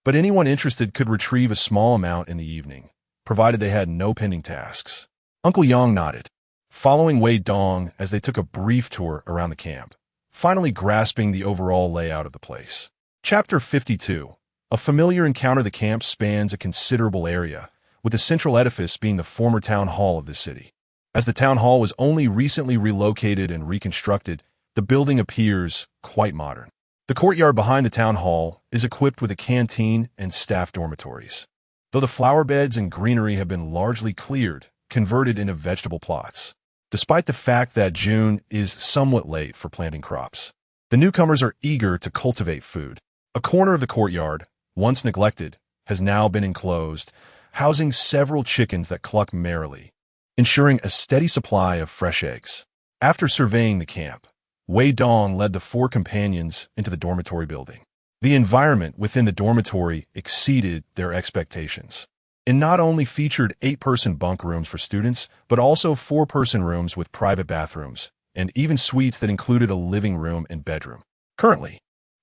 Speaker 1: But anyone interested could retrieve a small amount in the evening, provided they had no pending tasks. Uncle Yang nodded, following Wei Dong as they took a brief tour around the camp, finally grasping the overall layout of the place. Chapter 52. A familiar encounter. The camp spans a considerable area, with the central edifice being the former town hall of this city. As the town hall was only recently relocated and reconstructed, the building appears quite modern. The courtyard behind the town hall is equipped with a canteen and staff dormitories, though the flower beds and greenery have been largely cleared, converted into vegetable plots. Despite the fact that June is somewhat late for planting crops, the newcomers are eager to cultivate food. A corner of the courtyard, once neglected, has now been enclosed, housing several chickens that cluck merrily, ensuring a steady supply of fresh eggs. After surveying the camp, Wei Dong led the four companions into the dormitory building. The environment within the dormitory exceeded their expectations. It not only featured 8-person bunk rooms for students, but also 4-person rooms with private bathrooms, and even suites that included a living room and bedroom. Currently,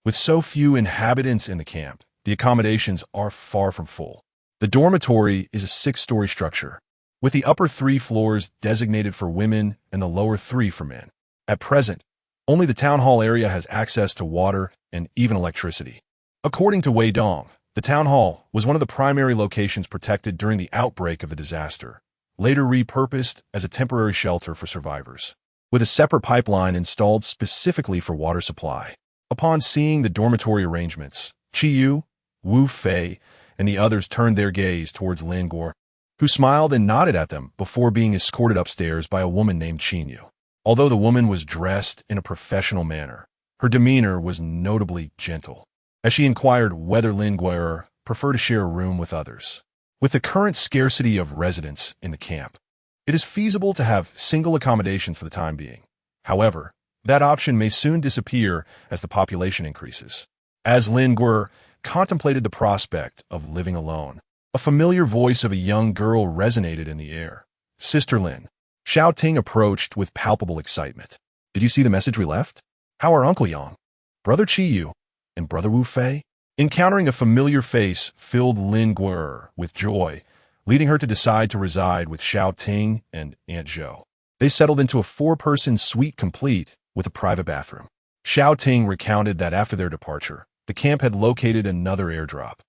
Speaker 1: with so few inhabitants in the camp, the accommodations are far from full. The dormitory is a 6-story structure, with the upper 3 floors designated for women and the lower 3 for men. At present, only the town hall area has access to water and even electricity. According to Wei Dong, the town hall was one of the primary locations protected during the outbreak of the disaster, later repurposed as a temporary shelter for survivors, with a separate pipeline installed specifically for water supply. Upon seeing the dormitory arrangements, Qiyu, Wu Fei, and the others turned their gaze towards Lin Guo, who smiled and nodded at them before being escorted upstairs by a woman named Qinyu. Although the woman was dressed in a professional manner, her demeanor was notably gentle, as she inquired whether Lin Guo preferred to share a room with others. With the current scarcity of residents in the camp, it is feasible to have single accommodations for the time being. However, that option may soon disappear as the population increases. As Lin Guo contemplated the prospect of living alone, a familiar voice of a young girl resonated in the air. "Sister Lin." Xiao Ting approached with palpable excitement. "Did you see the message we left? How are Uncle Yang, Brother Qiyu, and Brother Wu Fei?" Encountering a familiar face filled Lin Guo with joy, leading her to decide to reside with Xiao Ting and Aunt Zhou. They settled into a 4-person suite complete with a private bathroom. Xiao Ting recounted that after their departure, the camp had located another airdrop,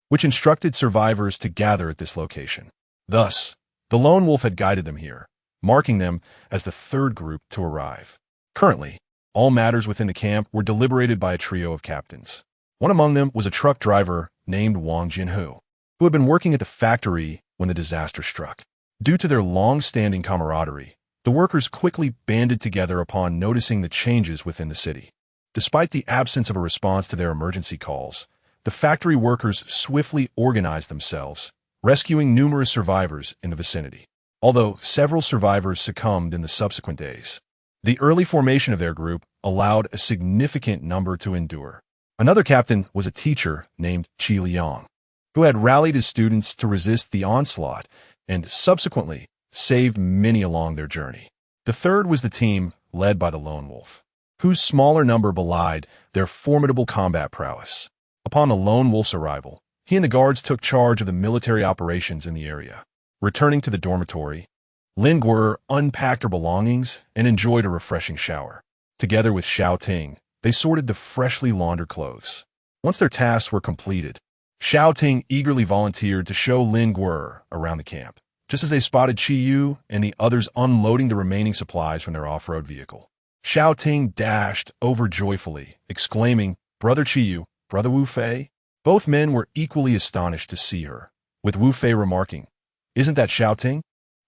Speaker 1: which instructed survivors to gather at this location. Thus, the lone wolf had guided them here, marking them as the 3rd group to arrive. Currently, all matters within the camp were deliberated by a trio of captains. One among them was a truck driver named Wang Jinhu, who had been working at the factory when the disaster struck. Due to their long-standing camaraderie, the workers quickly banded together upon noticing the changes within the city. Despite the absence of a response to their emergency calls, the factory workers swiftly organized themselves, rescuing numerous survivors in the vicinity. Although several survivors succumbed in the subsequent days, the early formation of their group allowed a significant number to endure. Another captain was a teacher named Qi Liang, who had rallied his students to resist the onslaught and subsequently saved many along their journey. The third was the team led by the lone wolf, whose smaller number belied their formidable combat prowess. Upon the lone wolf's arrival, he and the guards took charge of the military operations in the area. Returning to the dormitory, Lin Guo unpacked her belongings and enjoyed a refreshing shower. Together with Xiao Ting, they sorted the freshly laundered clothes. Once their tasks were completed, Xiao Ting eagerly volunteered to show Lin Guo around the camp, just as they spotted Qiyu and the others unloading the remaining supplies from their off-road vehicle. Xiao Ting dashed over joyfully, exclaiming, "Brother Qiyu, Brother Wu Fei?" Both men were equally astonished to see her, with Wu Fei remarking, "Isn't that Xiao Ting?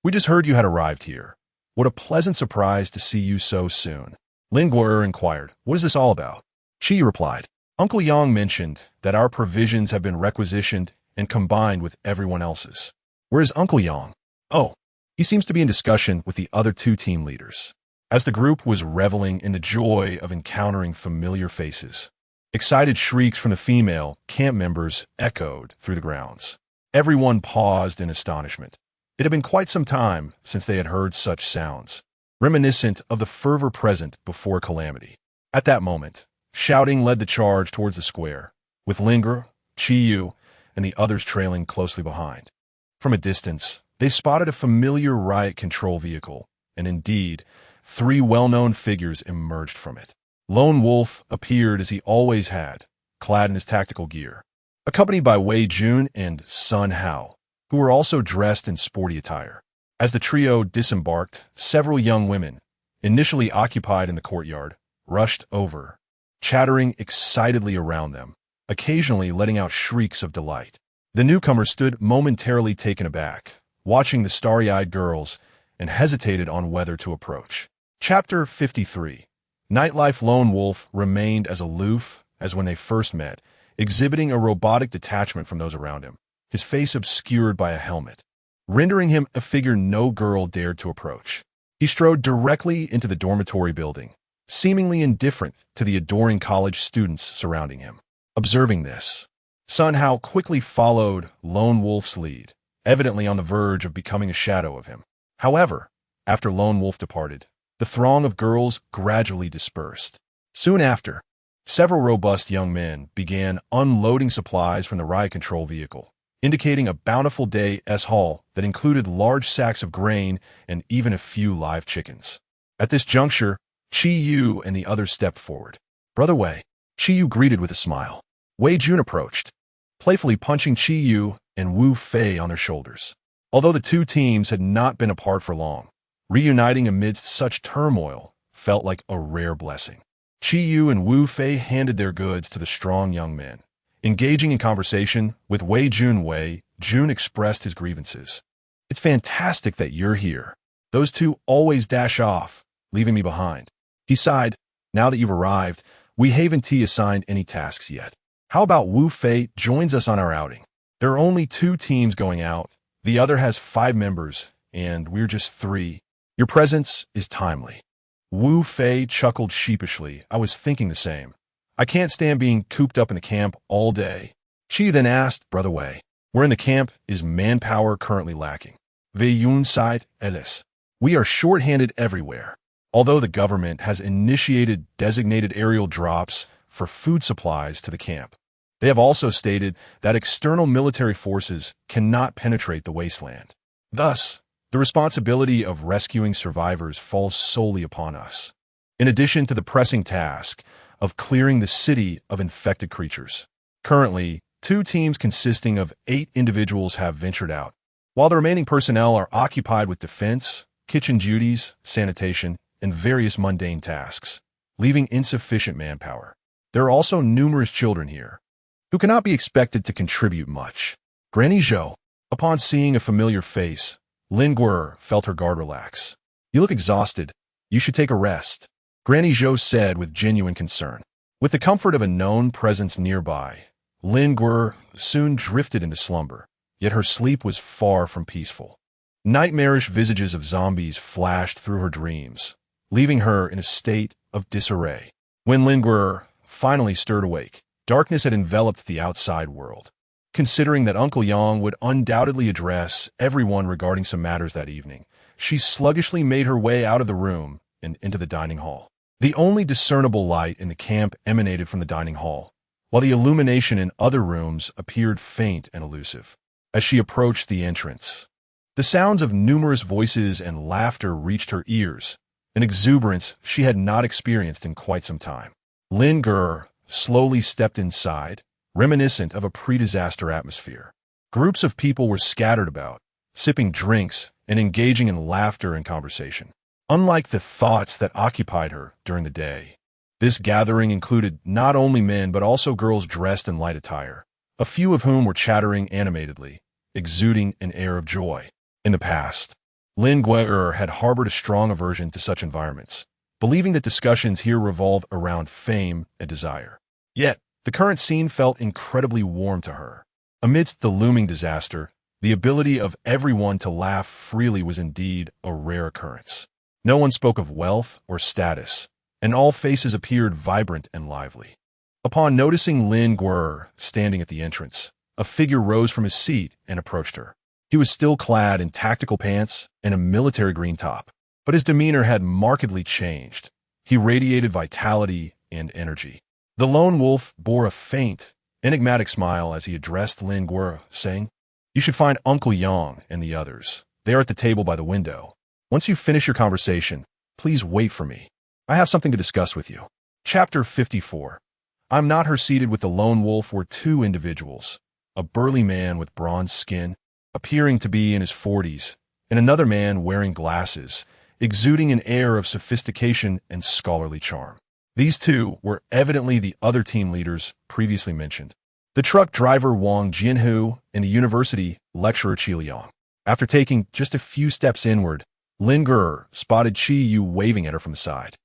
Speaker 1: We just heard you had arrived here. What a pleasant surprise to see you so soon." Lin Guo inquired, "What is this all about?" Qi replied, "Uncle Yang mentioned that our provisions have been requisitioned and combined with everyone else's." "Where is Uncle Yang?" "Oh, he seems to be in discussion with the other 2 team leaders." As the group was reveling in the joy of encountering familiar faces, excited shrieks from the female camp members echoed through the grounds. Everyone paused in astonishment. It had been quite some time since they had heard such sounds, reminiscent of the fervor present before calamity. At that moment, shouting led the charge towards the square, with Lin Guo, Qiyu, and the others trailing closely behind. From a distance, they spotted a familiar riot control vehicle, and indeed, 3 well-known figures emerged from it. Lone Wolf appeared as he always had, clad in his tactical gear, accompanied by Wei Jun and Sun Hao, who were also dressed in sporty attire. As the trio disembarked, several young women, initially occupied in the courtyard, rushed over, chattering excitedly around them, occasionally letting out shrieks of delight. The newcomer stood momentarily taken aback, watching the starry-eyed girls, and hesitated on whether to approach. Chapter 53. Nightlife. Lone Wolf remained as aloof as when they first met, exhibiting a robotic detachment from those around him. his face obscured by a helmet, rendering him a figure no girl dared to approach. He strode directly into the dormitory building, seemingly indifferent to the adoring college students surrounding him. Observing this, Sun Hao quickly followed Lone Wolf's lead, evidently on the verge of becoming a shadow of him. However, after Lone Wolf departed, the throng of girls gradually dispersed. Soon after, several robust young men began unloading supplies from the riot control vehicle, indicating a bountiful day's haul that included large sacks of grain and even a few live chickens. At this juncture, Chi Yu and the others stepped forward. "Brother Wei," Chi Yu greeted with a smile. Wei Jun approached, playfully punching Chi Yu and Wu Fei on their shoulders. Although the two teams had not been apart for long, reuniting amidst such turmoil felt like a rare blessing. Chi Yu and Wu Fei handed their goods to the strong young men. Engaging in conversation with Wei Jun expressed his grievances. "It's fantastic that you're here. Those two always dash off, leaving me behind." He sighed. "Now that you've arrived, we haven't assigned any tasks yet. How about Wu Fei joins us on our outing? There are only 2 teams going out. The other has 5 members, and we're just 3. Your presence is timely." Wu Fei chuckled sheepishly. "I was thinking the same. I can't stand being cooped up in the camp all day." Chi then asked, "Brother Wei, where in the camp is manpower currently lacking?" Wei Yun sighed, "Elis. We are short-handed everywhere. Although the government has initiated designated aerial drops for food supplies to the camp, they have also stated that external military forces cannot penetrate the wasteland. Thus, the responsibility of rescuing survivors falls solely upon us, in addition to the pressing task of clearing the city of infected creatures. Currently, 2 teams consisting of 8 individuals have ventured out, while the remaining personnel are occupied with defense, kitchen duties, sanitation, and various mundane tasks, leaving insufficient manpower. There are also numerous children here, who cannot be expected to contribute much." Granny Zhou, upon seeing a familiar face, Lin Guer felt her guard relax. "You look exhausted. You should take a rest," Granny Zhou said with genuine concern. With the comfort of a known presence nearby, Lin Guer soon drifted into slumber, yet her sleep was far from peaceful. Nightmarish visages of zombies flashed through her dreams, leaving her in a state of disarray. When Lin Guer finally stirred awake, darkness had enveloped the outside world. Considering that Uncle Yang would undoubtedly address everyone regarding some matters that evening, she sluggishly made her way out of the room and into the dining hall. The only discernible light in the camp emanated from the dining hall, while the illumination in other rooms appeared faint and elusive. As she approached the entrance, the sounds of numerous voices and laughter reached her ears, an exuberance she had not experienced in quite some time. Lin Guer slowly stepped inside, reminiscent of a pre-disaster atmosphere. Groups of people were scattered about, sipping drinks and engaging in laughter and conversation. Unlike the thoughts that occupied her during the day, this gathering included not only men but also girls dressed in light attire, a few of whom were chattering animatedly, exuding an air of joy. In the past, Lin Guer had harbored a strong aversion to such environments, believing that discussions here revolved around fame and desire. Yet, the current scene felt incredibly warm to her. Amidst the looming disaster, the ability of everyone to laugh freely was indeed a rare occurrence. No one spoke of wealth or status, and all faces appeared vibrant and lively. Upon noticing Lin Guer standing at the entrance, a figure rose from his seat and approached her. He was still clad in tactical pants and a military green top, but his demeanor had markedly changed. He radiated vitality and energy. The lone wolf bore a faint, enigmatic smile as he addressed Lin Guer, saying, "You should find Uncle Yang and the others. They are at the table by the window. Once you finish your conversation, please wait for me. I have something to discuss with you." Chapter 54. I'm not her. Seated with the lone wolf were 2 individuals, a burly man with bronze skin, appearing to be in his 40s, and another man wearing glasses, exuding an air of sophistication and scholarly charm. These 2 were evidently the other team leaders previously mentioned, the truck driver Wang Jianhu and the university lecturer Qi Liang. After taking just a few steps inward, Lin Guer spotted Chi Yu waving at her from the side.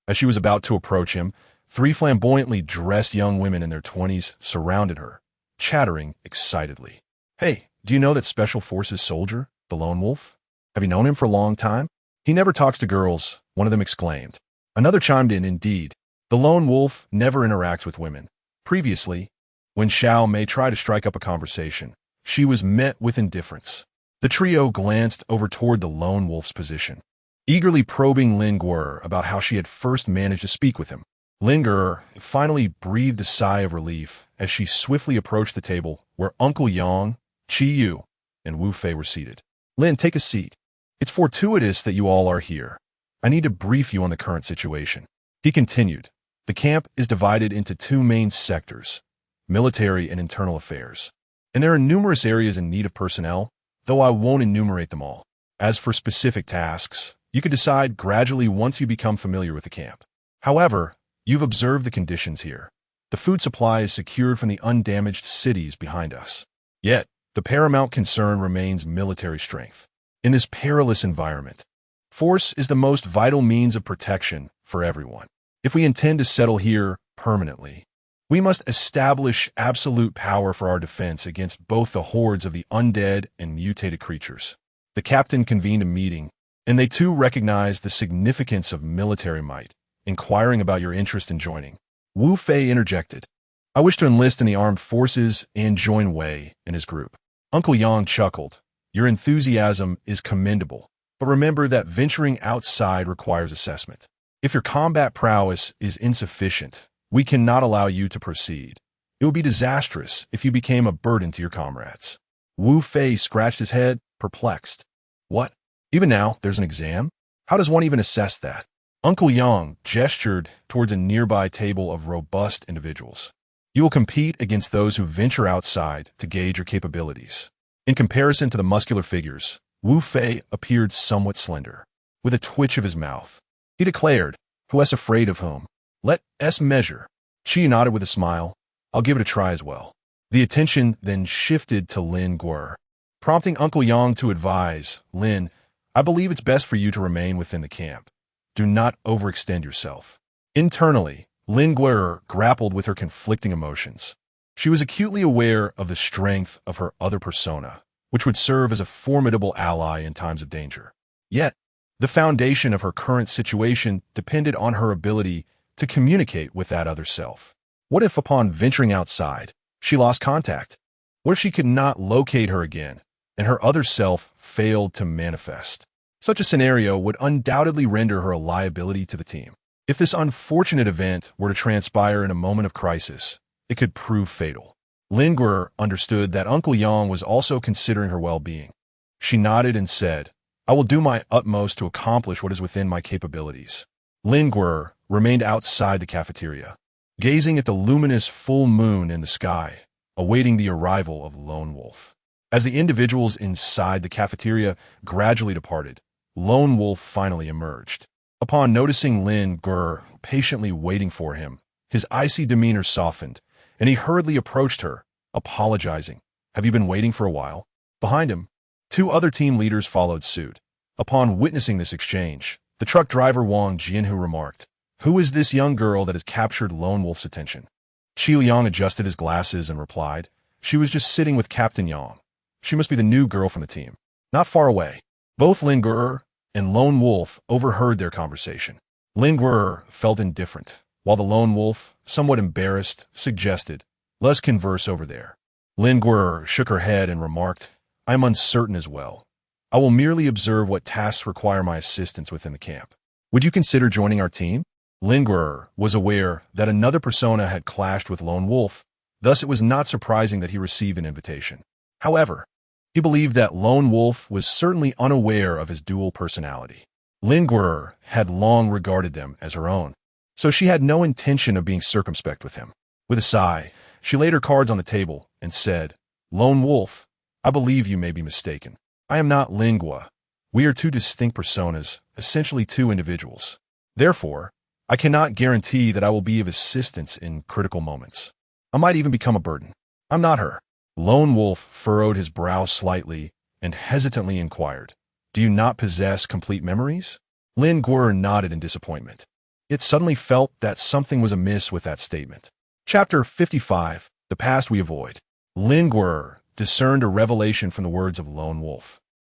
Speaker 1: As she was about to approach him, 3 flamboyantly dressed young women in their 20s surrounded her, chattering excitedly. Hey, do you know that Special Forces soldier, the lone wolf? Have you known him for a long time? He never talks to girls, one of them exclaimed. Another chimed in, indeed. The lone wolf never interacts with women. Previously, when Xiao Mei tried to strike up a conversation, she was met with indifference. The trio glanced over toward the lone wolf's position, eagerly probing Lin Guer about how she had first managed to speak with him. Lin Guer finally breathed a sigh of relief as she swiftly approached the table where Uncle Yang, Qi Yu, and Wu Fei were seated. Lin, take a seat. It's fortuitous that you all are here. I need to brief you on the current situation. He continued. The camp is divided into two main sectors, military and internal affairs. And there are numerous areas in need of personnel, though I won't enumerate them all. As for specific tasks, you could decide gradually once you become familiar with the camp. However, you've observed the conditions here. The food supply is secured from the undamaged cities behind us. Yet, the paramount concern remains military strength. In this perilous environment, force is the most vital means of protection for everyone. If we intend to settle here permanently, we must establish absolute power for our defense against both the hordes of the undead and mutated creatures. The captain convened a meeting, and they too recognized the significance of military might, inquiring about your interest in joining. Wu Fei interjected. I wish to enlist in the armed forces and join Wei and his group. Uncle Yang chuckled. Your enthusiasm is commendable, but remember that venturing outside requires assessment. If your combat prowess is insufficient, we cannot allow you to proceed. It would be disastrous if you became a burden to your comrades. Wu Fei scratched his head, perplexed. What? Even now, there's an exam? How does one even assess that? Uncle Yang gestured towards a nearby table of robust individuals. You will compete against those who venture outside to gauge your capabilities. In comparison to the muscular figures, Wu Fei appeared somewhat slender. With a twitch of his mouth, he declared, who is afraid of whom? Let us measure. She nodded with a smile. I'll give it a try as well. The attention then shifted to Lin Guer, prompting Uncle Yang to advise, Lin, I believe it's best for you to remain within the camp. Do not overextend yourself. Internally, Lin Guer grappled with her conflicting emotions. She was acutely aware of the strength of her other persona, which would serve as a formidable ally in times of danger. Yet, the foundation of her current situation depended on her ability to communicate with that other self. What if upon venturing outside, she lost contact? What if she could not locate her again, and her other self failed to manifest? Such a scenario would undoubtedly render her a liability to the team. If this unfortunate event were to transpire in a moment of crisis, it could prove fatal. Lin Guer understood that Uncle Yang was also considering her well-being. She nodded and said, I will do my utmost to accomplish what is within my capabilities. Lin Guer remained outside the cafeteria, gazing at the luminous full moon in the sky, awaiting the arrival of Lone Wolf. As the individuals inside the cafeteria gradually departed, Lone Wolf finally emerged. Upon noticing Lin Guer patiently waiting for him, his icy demeanor softened, and he hurriedly approached her, apologizing. Have you been waiting for a while? Behind him, two other team leaders followed suit. Upon witnessing this exchange, the truck driver Wang Jianhu remarked, Who is this young girl that has captured Lone Wolf's attention? Qi Liang adjusted his glasses and replied, She was just sitting with Captain Yang. She must be the new girl from the team. Not far away. Both Lin Guer and Lone Wolf overheard their conversation. Lin Guer felt indifferent, while the Lone Wolf, somewhat embarrassed, suggested, Let's converse over there. Lin Guer shook her head and remarked, I am uncertain as well. I will merely observe what tasks require my assistance within the camp. Would you consider joining our team? Lin Guer was aware that another persona had clashed with Lone Wolf, thus it was not surprising that he received an invitation. However, he believed that Lone Wolf was certainly unaware of his dual personality. Lin Guer had long regarded them as her own, so she had no intention of being circumspect with him. With a sigh, she laid her cards on the table and said, Lone Wolf, I believe you may be mistaken. I am not Lin Guer. We are two distinct personas, essentially two individuals. Therefore, I cannot guarantee that I will be of assistance in critical moments. I might even become a burden. I'm not her. Lone Wolf furrowed his brow slightly and hesitantly inquired, Do you not possess complete memories? Lin Guer nodded in disappointment. It suddenly felt that something was amiss with that statement. Chapter 55, The Past We Avoid. Lin Guer discerned a revelation from the words of Lone Wolf,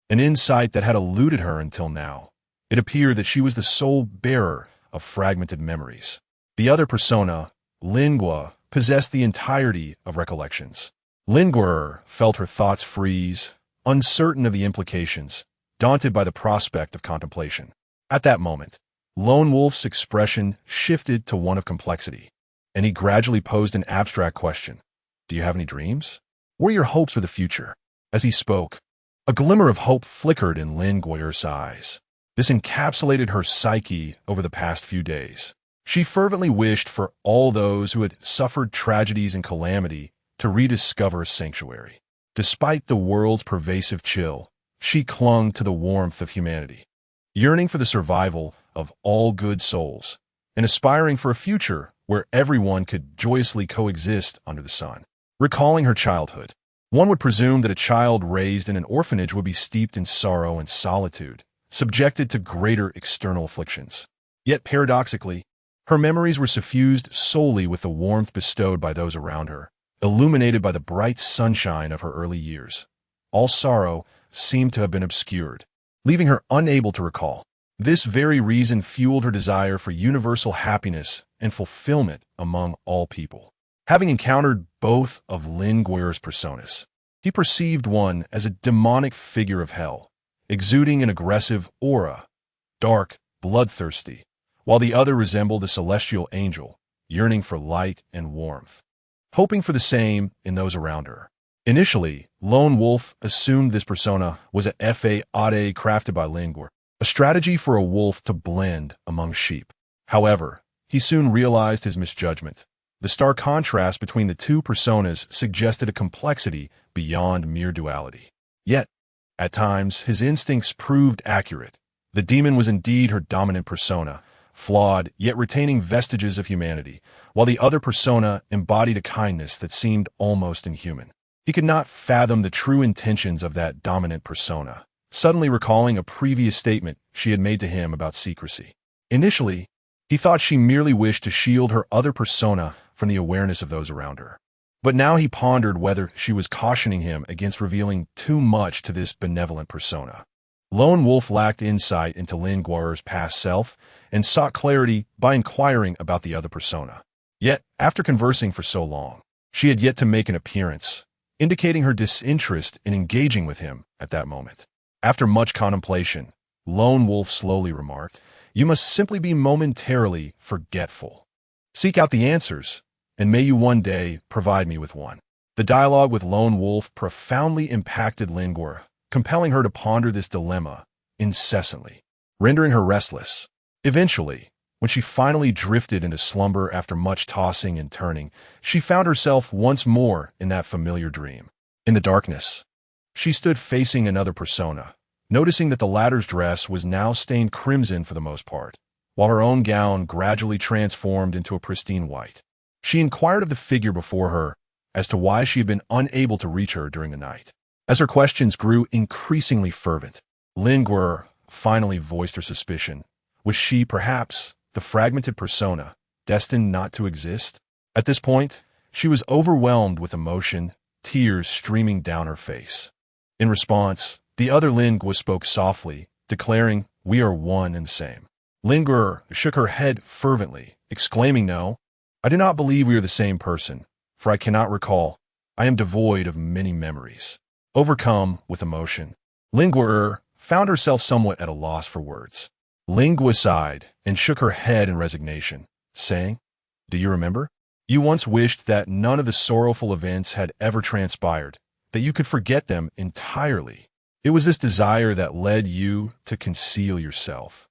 Speaker 1: an insight that had eluded her until now. It appeared that she was the sole bearer of fragmented memories. The other persona, Lingua, possessed the entirety of recollections. Lingua felt her thoughts freeze, uncertain of the implications, daunted by the prospect of contemplation. At that moment, Lone Wolf's expression shifted to one of complexity, and he gradually posed an abstract question. Do you have any dreams? What are your hopes for the future? As he spoke, a glimmer of hope flickered in Lingua's eyes. This encapsulated her psyche over the past few days. She fervently wished for all those who had suffered tragedies and calamity to rediscover sanctuary. Despite the world's pervasive chill, she clung to the warmth of humanity, yearning for the survival of all good souls, and aspiring for a future where everyone could joyously coexist under the sun. Recalling her childhood, one would presume that a child raised in an orphanage would be steeped in sorrow and solitude, subjected to greater external afflictions. Yet paradoxically, her memories were suffused solely with the warmth bestowed by those around her, illuminated by the bright sunshine of her early years. All sorrow seemed to have been obscured, leaving her unable to recall. This very reason fueled her desire for universal happiness and fulfillment among all people. Having encountered both of Lingua's personas, he perceived one as a demonic figure of hell, exuding an aggressive aura, dark, bloodthirsty, while the other resembled a celestial angel, yearning for light and warmth, hoping for the same in those around her. Initially, Lone Wolf assumed this persona was a fade crafted by Lingua, a strategy for a wolf to blend among sheep. However, he soon realized his misjudgment. The stark contrast between the two personas suggested a complexity beyond mere duality. Yet, at times, his instincts proved accurate. The demon was indeed her dominant persona, flawed yet retaining vestiges of humanity, while the other persona embodied a kindness that seemed almost inhuman. He could not fathom the true intentions of that dominant persona, suddenly recalling a previous statement she had made to him about secrecy. Initially, he thought she merely wished to shield her other persona from the awareness of those around her. But now he pondered whether she was cautioning him against revealing too much to this benevolent persona. Lone Wolf lacked insight into Lingua's past self and sought clarity by inquiring about the other persona. Yet, after conversing for so long, she had yet to make an appearance, indicating her disinterest in engaging with him at that moment. After much contemplation, Lone Wolf slowly remarked, "You must simply be momentarily forgetful. Seek out the answers, and may you one day provide me with one." The dialogue with Lone Wolf profoundly impacted Lingua, compelling her to ponder this dilemma incessantly, rendering her restless. Eventually, when she finally drifted into slumber after much tossing and turning, she found herself once more in that familiar dream. In the darkness, she stood facing another persona, noticing that the latter's dress was now stained crimson for the most part, while her own gown gradually transformed into a pristine white. She inquired of the figure before her as to why she had been unable to reach her during the night. As her questions grew increasingly fervent, Lingua finally voiced her suspicion. Was she, perhaps, the fragmented persona, destined not to exist? At this point, she was overwhelmed with emotion, tears streaming down her face. In response, the other Lingua spoke softly, declaring, "We are one and same." Lingua shook her head fervently, exclaiming, "No, I do not believe we are the same person, for I cannot recall. I am devoid of many memories." Overcome with emotion, Lingua found herself somewhat at a loss for words. Lingua sighed and shook her head in resignation, saying, "Do you remember? You once wished that none of the sorrowful events had ever transpired, that you could forget them entirely. It was this desire that led you to conceal yourself,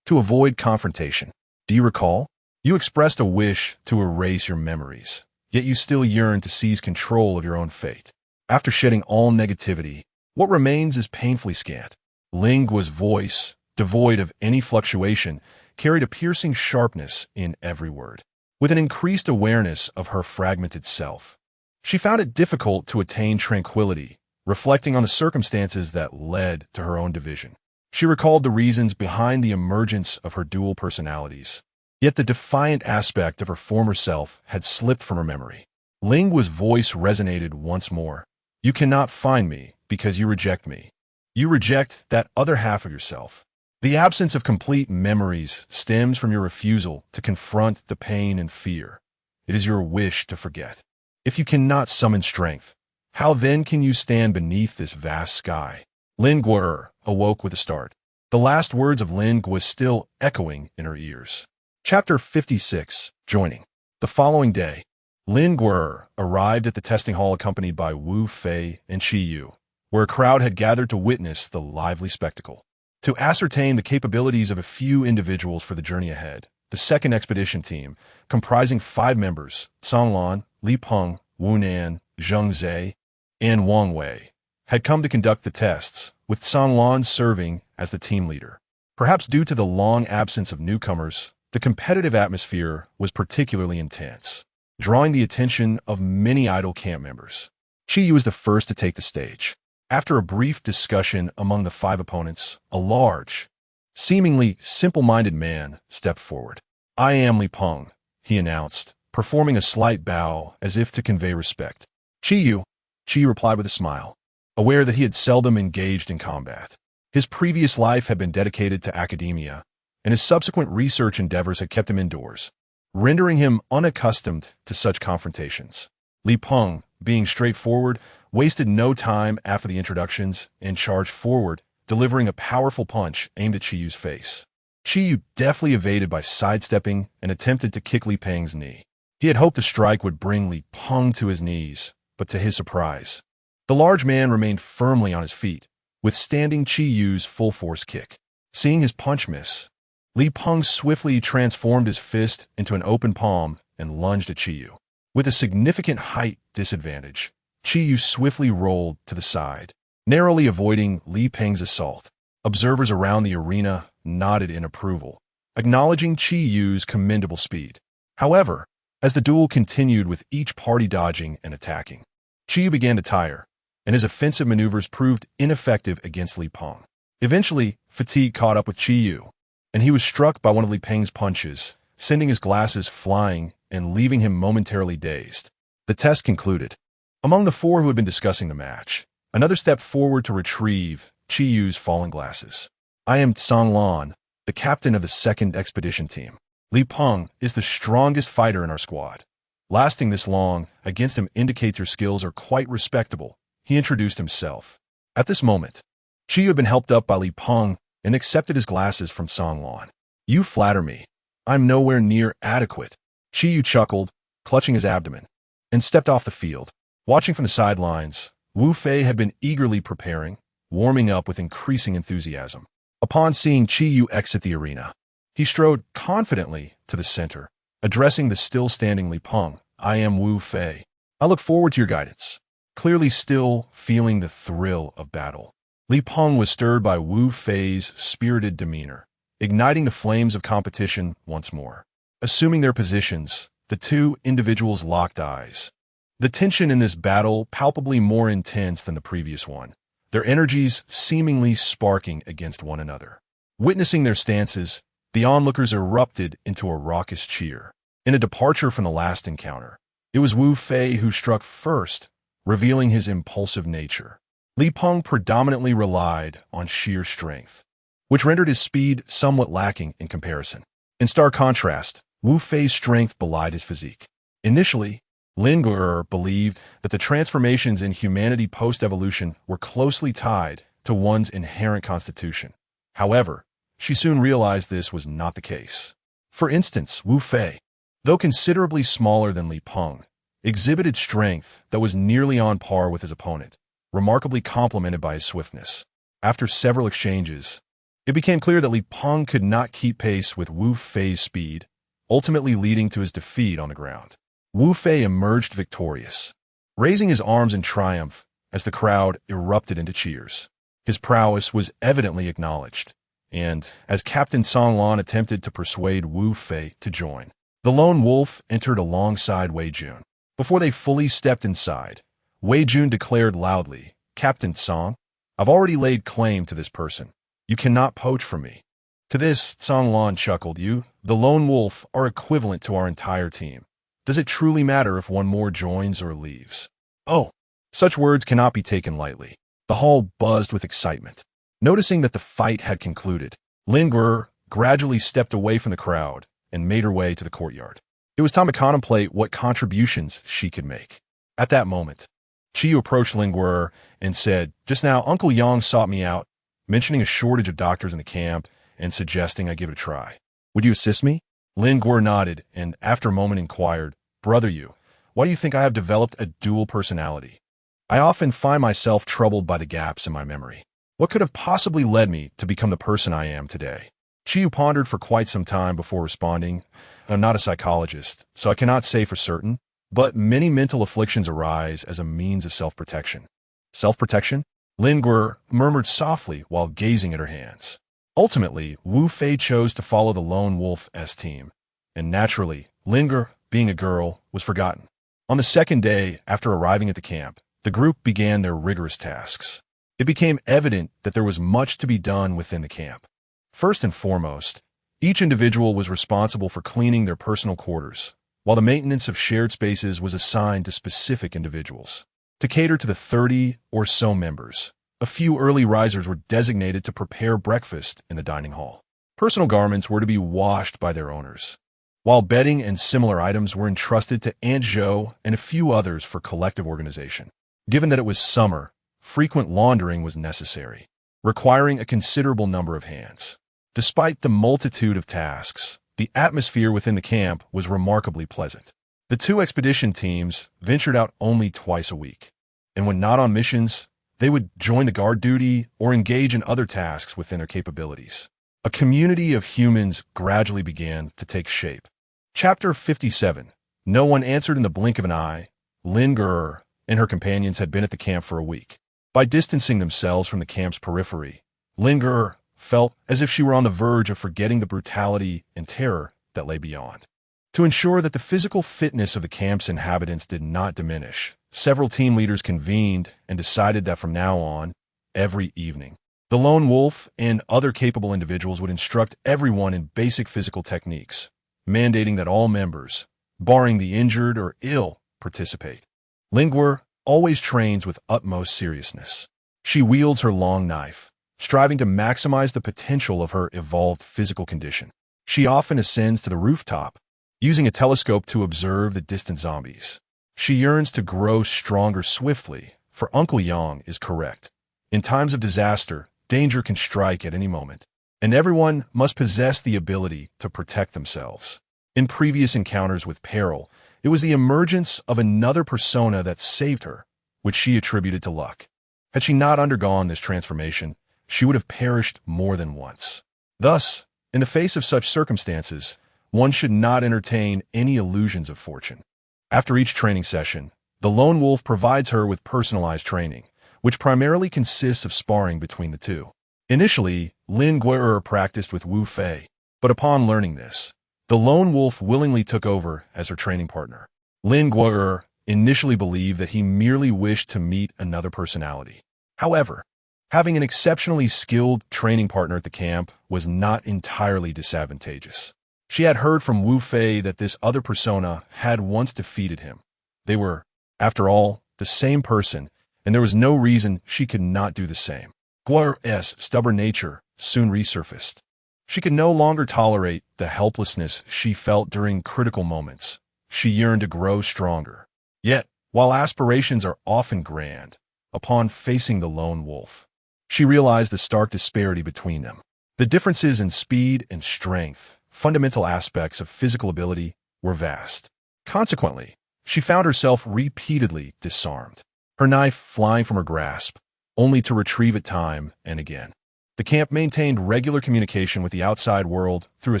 Speaker 1: to avoid confrontation. Do you recall? You expressed a wish to erase your memories, yet you still yearn to seize control of your own fate. After shedding all negativity, what remains is painfully scant." Lingua's voice, devoid of any fluctuation, carried a piercing sharpness in every word. With an increased awareness of her fragmented self, she found it difficult to attain tranquility, reflecting on the circumstances that led to her own division. She recalled the reasons behind the emergence of her dual personalities, yet the defiant aspect of her former self had slipped from her memory. Lingua's voice resonated once more, You cannot find me because you reject me. You reject that other half of yourself. The absence of complete memories stems from your refusal to confront the pain and fear. It is your wish to forget. If you cannot summon strength, how then can you stand beneath this vast sky? Lin Guo awoke with a start. The last words of Lin Guo still echoing in her ears. Chapter 56. Joining. The following day, Lin Guo arrived at the testing hall accompanied by Wu Fei and Qi Yu, where a crowd had gathered to witness the lively spectacle. To ascertain the capabilities of a few individuals for the journey ahead, the second expedition team, comprising 5 members, Song Lan, Li Peng, Wu Nan, Zheng Zhe, and Wang Wei, had come to conduct the tests, with Song Lan serving as the team leader. Perhaps due to the long absence of newcomers, the competitive atmosphere was particularly intense, drawing the attention of many idle camp members. Qi Yu was the first to take the stage. After a brief discussion among the 5 opponents, a large, seemingly simple-minded man stepped forward. "I am Li Peng," he announced, performing a slight bow as if to convey respect. Qi Yu replied with a smile, aware that he had seldom engaged in combat. His previous life had been dedicated to academia, and his subsequent research endeavors had kept him indoors, rendering him unaccustomed to such confrontations. Li Peng, being straightforward, wasted no time after the introductions and charged forward, delivering a powerful punch aimed at Qi Yu's face. Qi Yu deftly evaded by sidestepping and attempted to kick Li Peng's knee. He had hoped the strike would bring Li Peng to his knees, but to his surprise, the large man remained firmly on his feet, withstanding Qi Yu's full-force kick. Seeing his punch miss, Li Peng swiftly transformed his fist into an open palm and lunged at Qi Yu. With a significant height disadvantage, Qi Yu swiftly rolled to the side, narrowly avoiding Li Peng's assault. Observers around the arena nodded in approval, acknowledging Qi Yu's commendable speed. However, as the duel continued with each party dodging and attacking, Qi Yu began to tire, and his offensive maneuvers proved ineffective against Li Peng. Eventually, fatigue caught up with Qi Yu, and he was struck by one of Li Peng's punches, sending his glasses flying and leaving him momentarily dazed. The test concluded. Among the 4 who had been discussing the match, another stepped forward to retrieve Qi Yu's fallen glasses. "I am Song Lan, the captain of the second expedition team. Li Peng is the strongest fighter in our squad. Lasting this long against him indicates your skills are quite respectable," he introduced himself. At this moment, Qi Yu had been helped up by Li Peng and accepted his glasses from Song Lan. "You flatter me. I'm nowhere near adequate." Qi Yu chuckled, clutching his abdomen, and stepped off the field. Watching from the sidelines, Wu Fei had been eagerly preparing, warming up with increasing enthusiasm. Upon seeing Qi Yu exit the arena, he strode confidently to the center, addressing the still-standing Li Peng. "I am Wu Fei. I look forward to your guidance." Clearly still feeling the thrill of battle, Li Peng was stirred by Wu Fei's spirited demeanor, igniting the flames of competition once more. Assuming their positions, the 2 individuals locked eyes. The tension in this battle palpably more intense than the previous one, their energies seemingly sparking against one another. Witnessing their stances, the onlookers erupted into a raucous cheer. In a departure from the last encounter, it was Wu Fei who struck first, revealing his impulsive nature. Li Peng predominantly relied on sheer strength, which rendered his speed somewhat lacking in comparison. In stark contrast, Wu Fei's strength belied his physique. Initially, Lin Guo believed that the transformations in humanity post-evolution were closely tied to one's inherent constitution. However, she soon realized this was not the case. For instance, Wu Fei, though considerably smaller than Li Peng, exhibited strength that was nearly on par with his opponent, remarkably complemented by his swiftness. After several exchanges, it became clear that Li Peng could not keep pace with Wu Fei's speed, ultimately leading to his defeat on the ground. Wu Fei emerged victorious, raising his arms in triumph as the crowd erupted into cheers. His prowess was evidently acknowledged, and as Captain Song Lan attempted to persuade Wu Fei to join, the lone wolf entered alongside Wei Jun. Before they fully stepped inside, Wei Jun declared loudly, "Captain Song, I've already laid claim to this person. You cannot poach from me." To this, Song Lan chuckled, "You, the lone wolf, are equivalent to our entire team. Does it truly matter if one more joins or leaves?" "Oh, Such words cannot be taken lightly. The hall buzzed with excitement. Noticing that the fight had concluded, Lin Guer gradually stepped away from the crowd and made her way to the courtyard. It was time to contemplate what contributions she could make. At that moment, Chiyu approached Lin Guer and said, "Just now, Uncle Yang sought me out, mentioning a shortage of doctors in the camp and suggesting I give it a try. Would you assist me?" Lin Guer nodded and, after a moment, inquired, "Brother Yu, why do you think I have developed a dual personality? I often find myself troubled by the gaps in my memory. What could have possibly led me to become the person I am today?" Chiyu pondered for quite some time before responding, "I'm not a psychologist, so I cannot say for certain, but many mental afflictions arise as a means of self-protection." Self-protection? Lin Guer murmured softly while gazing at her hands. Ultimately, Wu Fei chose to follow the Lone Wolf's team, and naturally, Lin Guer, being a girl, was forgotten. On the second day after arriving at the camp, the group began their rigorous tasks. It became evident that there was much to be done within the camp. First and foremost, each individual was responsible for cleaning their personal quarters, while the maintenance of shared spaces was assigned to specific individuals. To cater to the 30 or so members, a few early risers were designated to prepare breakfast in the dining hall. Personal garments were to be washed by their owners, while bedding and similar items were entrusted to Aunt Zhou and a few others for collective organization. Given that it was summer, frequent laundering was necessary, requiring a considerable number of hands. Despite the multitude of tasks, the atmosphere within the camp was remarkably pleasant. The two expedition teams ventured out only twice a week, and when not on missions, they would join the guard duty or engage in other tasks within their capabilities. A community of humans gradually began to take shape. Chapter 57. No one answered in the blink of an eye. Lin Guer and her companions had been at the camp for a week. By distancing themselves from the camp's periphery, Lin Guer felt as if she were on the verge of forgetting the brutality and terror that lay beyond. To ensure that the physical fitness of the camp's inhabitants did not diminish, several team leaders convened and decided that from now on, every evening, the Lone Wolf and other capable individuals would instruct everyone in basic physical techniques, mandating that all members, barring the injured or ill, participate. Lin Guer always trains with utmost seriousness. She wields her long knife, striving to maximize the potential of her evolved physical condition. She often ascends to the rooftop, using a telescope to observe the distant zombies. She yearns to grow stronger swiftly, for Uncle Yang is correct. In times of disaster, danger can strike at any moment, and everyone must possess the ability to protect themselves. In previous encounters with peril, it was the emergence of another persona that saved her, which she attributed to luck. Had she not undergone this transformation, she would have perished more than once. Thus, in the face of such circumstances, one should not entertain any illusions of fortune. After each training session, the Lone Wolf provides her with personalized training, which primarily consists of sparring between the two. Initially, Lin Guer practiced with Wu Fei, but upon learning this, the Lone Wolf willingly took over as her training partner. Lin Guer initially believed that he merely wished to meet another personality. However, having an exceptionally skilled training partner at the camp was not entirely disadvantageous. She had heard from Wu Fei that this other persona had once defeated him. They were, after all, the same person, and there was no reason she could not do the same. Guer's stubborn nature soon resurfaced. She could no longer tolerate the helplessness she felt during critical moments. She yearned to grow stronger. Yet, while aspirations are often grand, upon facing the Lone Wolf, she realized the stark disparity between them. The differences in speed and strength, fundamental aspects of physical ability, were vast. Consequently, she found herself repeatedly disarmed, her knife flying from her grasp, only to retrieve it time and again. The camp maintained regular communication with the outside world through a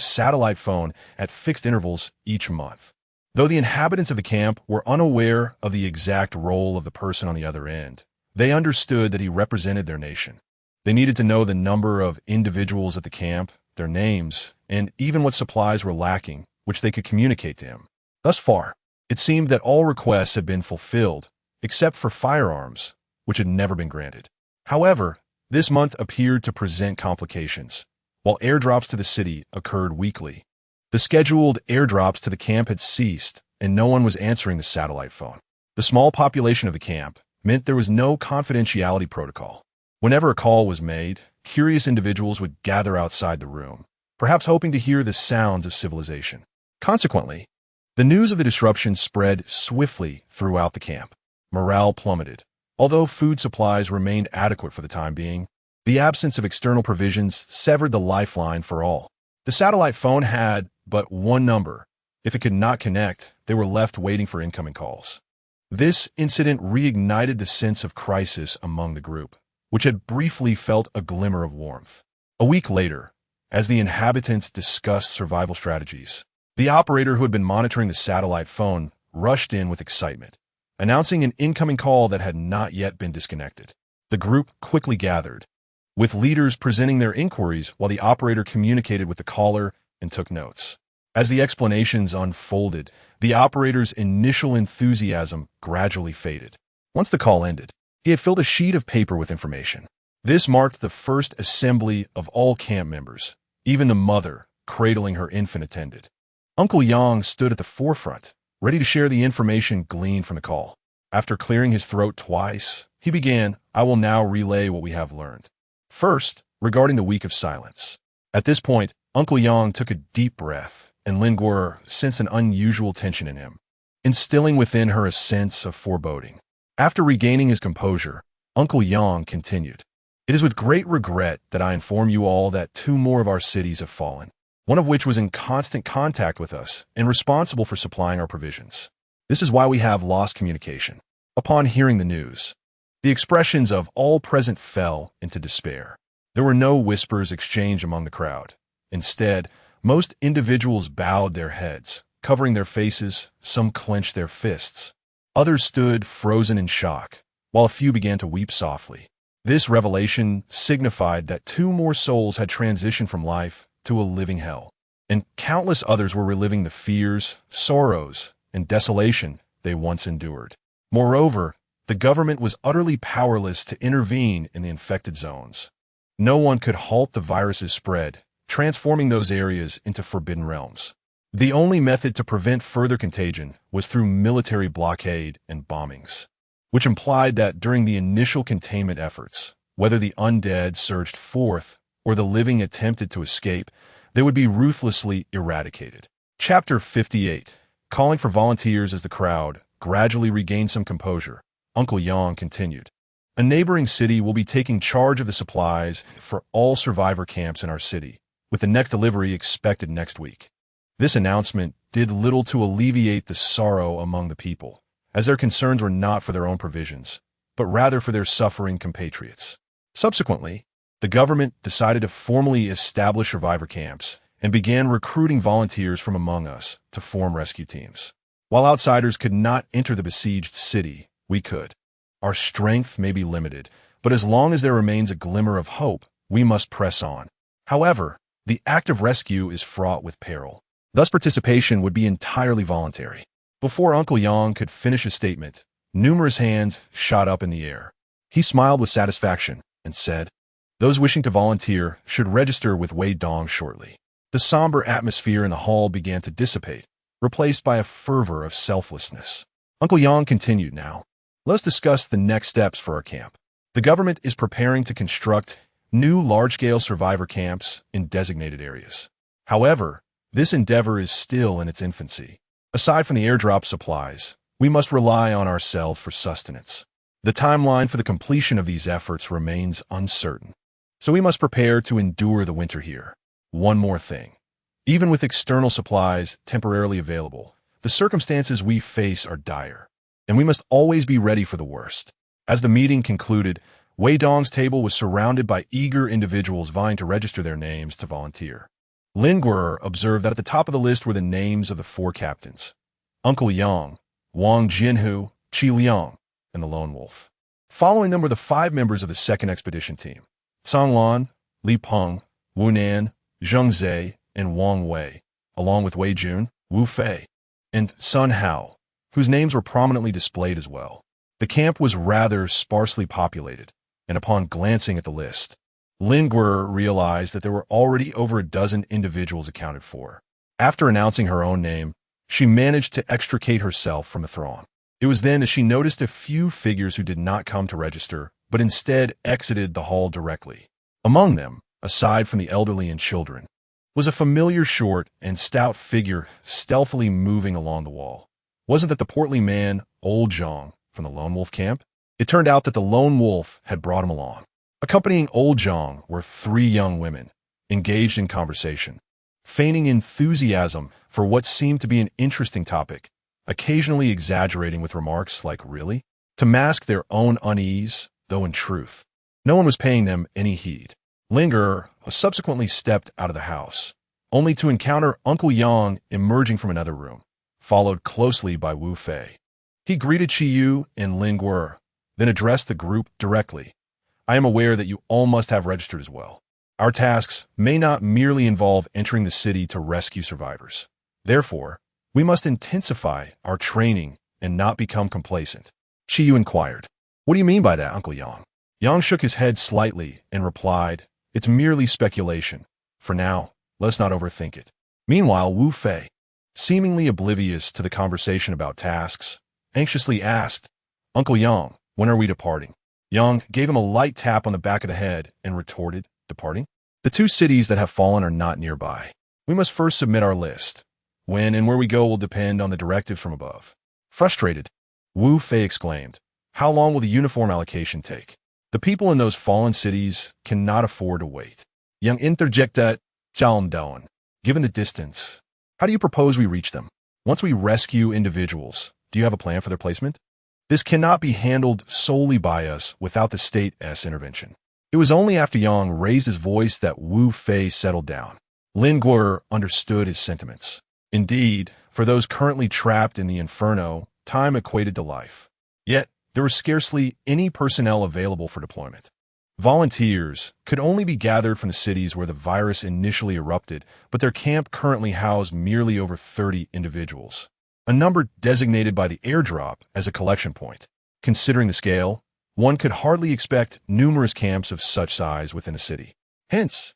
Speaker 1: satellite phone at fixed intervals each month. Though the inhabitants of the camp were unaware of the exact role of the person on the other end, they understood that he represented their nation. They needed to know the number of individuals at the camp, their names, and even what supplies were lacking, which they could communicate to him. Thus far, it seemed that all requests had been fulfilled, except for firearms, which had never been granted. However, this month appeared to present complications. While airdrops to the city occurred weekly, the scheduled airdrops to the camp had ceased, and no one was answering the satellite phone. The small population of the camp, meant there was no confidentiality protocol. Whenever a call was made, curious individuals would gather outside the room, perhaps hoping to hear the sounds of civilization. Consequently, the news of the disruption spread swiftly throughout the camp. Morale plummeted. Although food supplies remained adequate for the time being, the absence of external provisions severed the lifeline for all. The satellite phone had but one number. If it could not connect, they were left waiting for incoming calls. This incident reignited the sense of crisis among the group, which had briefly felt a glimmer of warmth. A week later, as the inhabitants discussed survival strategies, the operator who had been monitoring the satellite phone rushed in with excitement, announcing an incoming call that had not yet been disconnected. The group quickly gathered, with leaders presenting their inquiries while the operator communicated with the caller and took notes. As the explanations unfolded, the operator's initial enthusiasm gradually faded. Once the call ended, he had filled a sheet of paper with information. This marked the first assembly of all camp members. Even the mother, cradling her infant, attended. Uncle Yang stood at the forefront, ready to share the information gleaned from the call. After clearing his throat twice, he began, "I will now relay what we have learned. First, regarding the week of silence." At this point, Uncle Yang took a deep breath, and Lingguor sensed an unusual tension in him, instilling within her a sense of foreboding. After regaining his composure, Uncle Yang continued, "It is with great regret that I inform you all that 2 more of our cities have fallen, one of which was in constant contact with us and responsible for supplying our provisions. This is why we have lost communication." Upon hearing the news, the expressions of all present fell into despair. There were no whispers exchanged among the crowd. Instead, most individuals bowed their heads, covering their faces. Some clenched their fists. Others stood frozen in shock, while a few began to weep softly. This revelation signified that 2 more souls had transitioned from life to a living hell, and countless others were reliving the fears, sorrows, and desolation they once endured. Moreover, the government was utterly powerless to intervene in the infected zones. No one could halt the virus's spread, transforming those areas into forbidden realms. The only method to prevent further contagion was through military blockade and bombings, which implied that during the initial containment efforts, whether the undead surged forth or the living attempted to escape, they would be ruthlessly eradicated. Chapter 58. Calling for volunteers. As the crowd gradually regained some composure, Uncle Yang continued, "A neighboring city will be taking charge of the supplies for all survivor camps in our city, with the next delivery expected next week." This announcement did little to alleviate the sorrow among the people, as their concerns were not for their own provisions, but rather for their suffering compatriots. Subsequently, the government decided to formally establish survivor camps and began recruiting volunteers from among us to form rescue teams. While outsiders could not enter the besieged city, we could. Our strength may be limited, but as long as there remains a glimmer of hope, we must press on. However, the act of rescue is fraught with peril. Thus, participation would be entirely voluntary. Before Uncle Yang could finish his statement, numerous hands shot up in the air. He smiled with satisfaction and said, "Those wishing to volunteer should register with Wei Dong shortly." The somber atmosphere in the hall began to dissipate, replaced by a fervor of selflessness. Uncle Yang continued now. "Let's discuss the next steps for our camp. The government is preparing to construct new large-scale survivor camps in designated areas. However, this endeavor is still in its infancy. Aside from the airdrop supplies, we must rely on ourselves for sustenance. The timeline for the completion of these efforts remains uncertain, so we must prepare to endure the winter here. One more thing. Even with external supplies temporarily available, the circumstances we face are dire, and we must always be ready for the worst." As the meeting concluded, Wei Dong's table was surrounded by eager individuals vying to register their names to volunteer. Lingguor observed that at the top of the list were the names of the 4 captains: Uncle Yang, Wang Jinhu, Qi Liang, and the Lone Wolf. Following them were the 5 members of the second expedition team: Song Lan, Li Peng, Wu Nan, Zheng Zhe, and Wang Wei, along with Wei Jun, Wu Fei, and Sun Hao, whose names were prominently displayed as well. The camp was rather sparsely populated, and upon glancing at the list, Lingguor realized that there were already over a dozen individuals accounted for. After announcing her own name, she managed to extricate herself from the throng. It was then that she noticed a few figures who did not come to register, but instead exited the hall directly. Among them, aside from the elderly and children, was a familiar short and stout figure stealthily moving along the wall. Wasn't that the portly man, Old Zhang, from the Lone Wolf camp? It turned out that the Lone Wolf had brought him along. Accompanying Old Zhang were 3 young women, engaged in conversation, feigning enthusiasm for what seemed to be an interesting topic, occasionally exaggerating with remarks like "really?" to mask their own unease, though in truth, no one was paying them any heed. Lingerer subsequently stepped out of the house, only to encounter Uncle Yang emerging from another room, followed closely by Wu Fei. He greeted Qiyu and Lingerer, then addressed the group directly. "I am aware that you all must have registered as well. Our tasks may not merely involve entering the city to rescue survivors. Therefore, we must intensify our training and not become complacent." Qiyu inquired, "What do you mean by that, Uncle Yang?" Yang shook his head slightly and replied, "It's merely speculation. For now, let's not overthink it." Meanwhile, Wu Fei, seemingly oblivious to the conversation about tasks, anxiously asked, "Uncle Yang, when are we departing?" Yang gave him a light tap on the back of the head and retorted, "Departing? The 2 cities that have fallen are not nearby. We must first submit our list. When and where we go will depend on the directive from above." Frustrated, Wu Fei exclaimed, "How long will the uniform allocation take? The people in those fallen cities cannot afford to wait." Yang interjected, "Zhao, given the distance, how do you propose we reach them? Once we rescue individuals, do you have a plan for their placement? This cannot be handled solely by us without the state's intervention." It was only after Yang raised his voice that Wu Fei settled down. Lin Guer understood his sentiments. Indeed, for those currently trapped in the inferno, time equated to life. Yet, there was scarcely any personnel available for deployment. Volunteers could only be gathered from the cities where the virus initially erupted, but their camp currently housed merely over 30 individuals, a number designated by the airdrop as a collection point. Considering the scale, one could hardly expect numerous camps of such size within a city. Hence,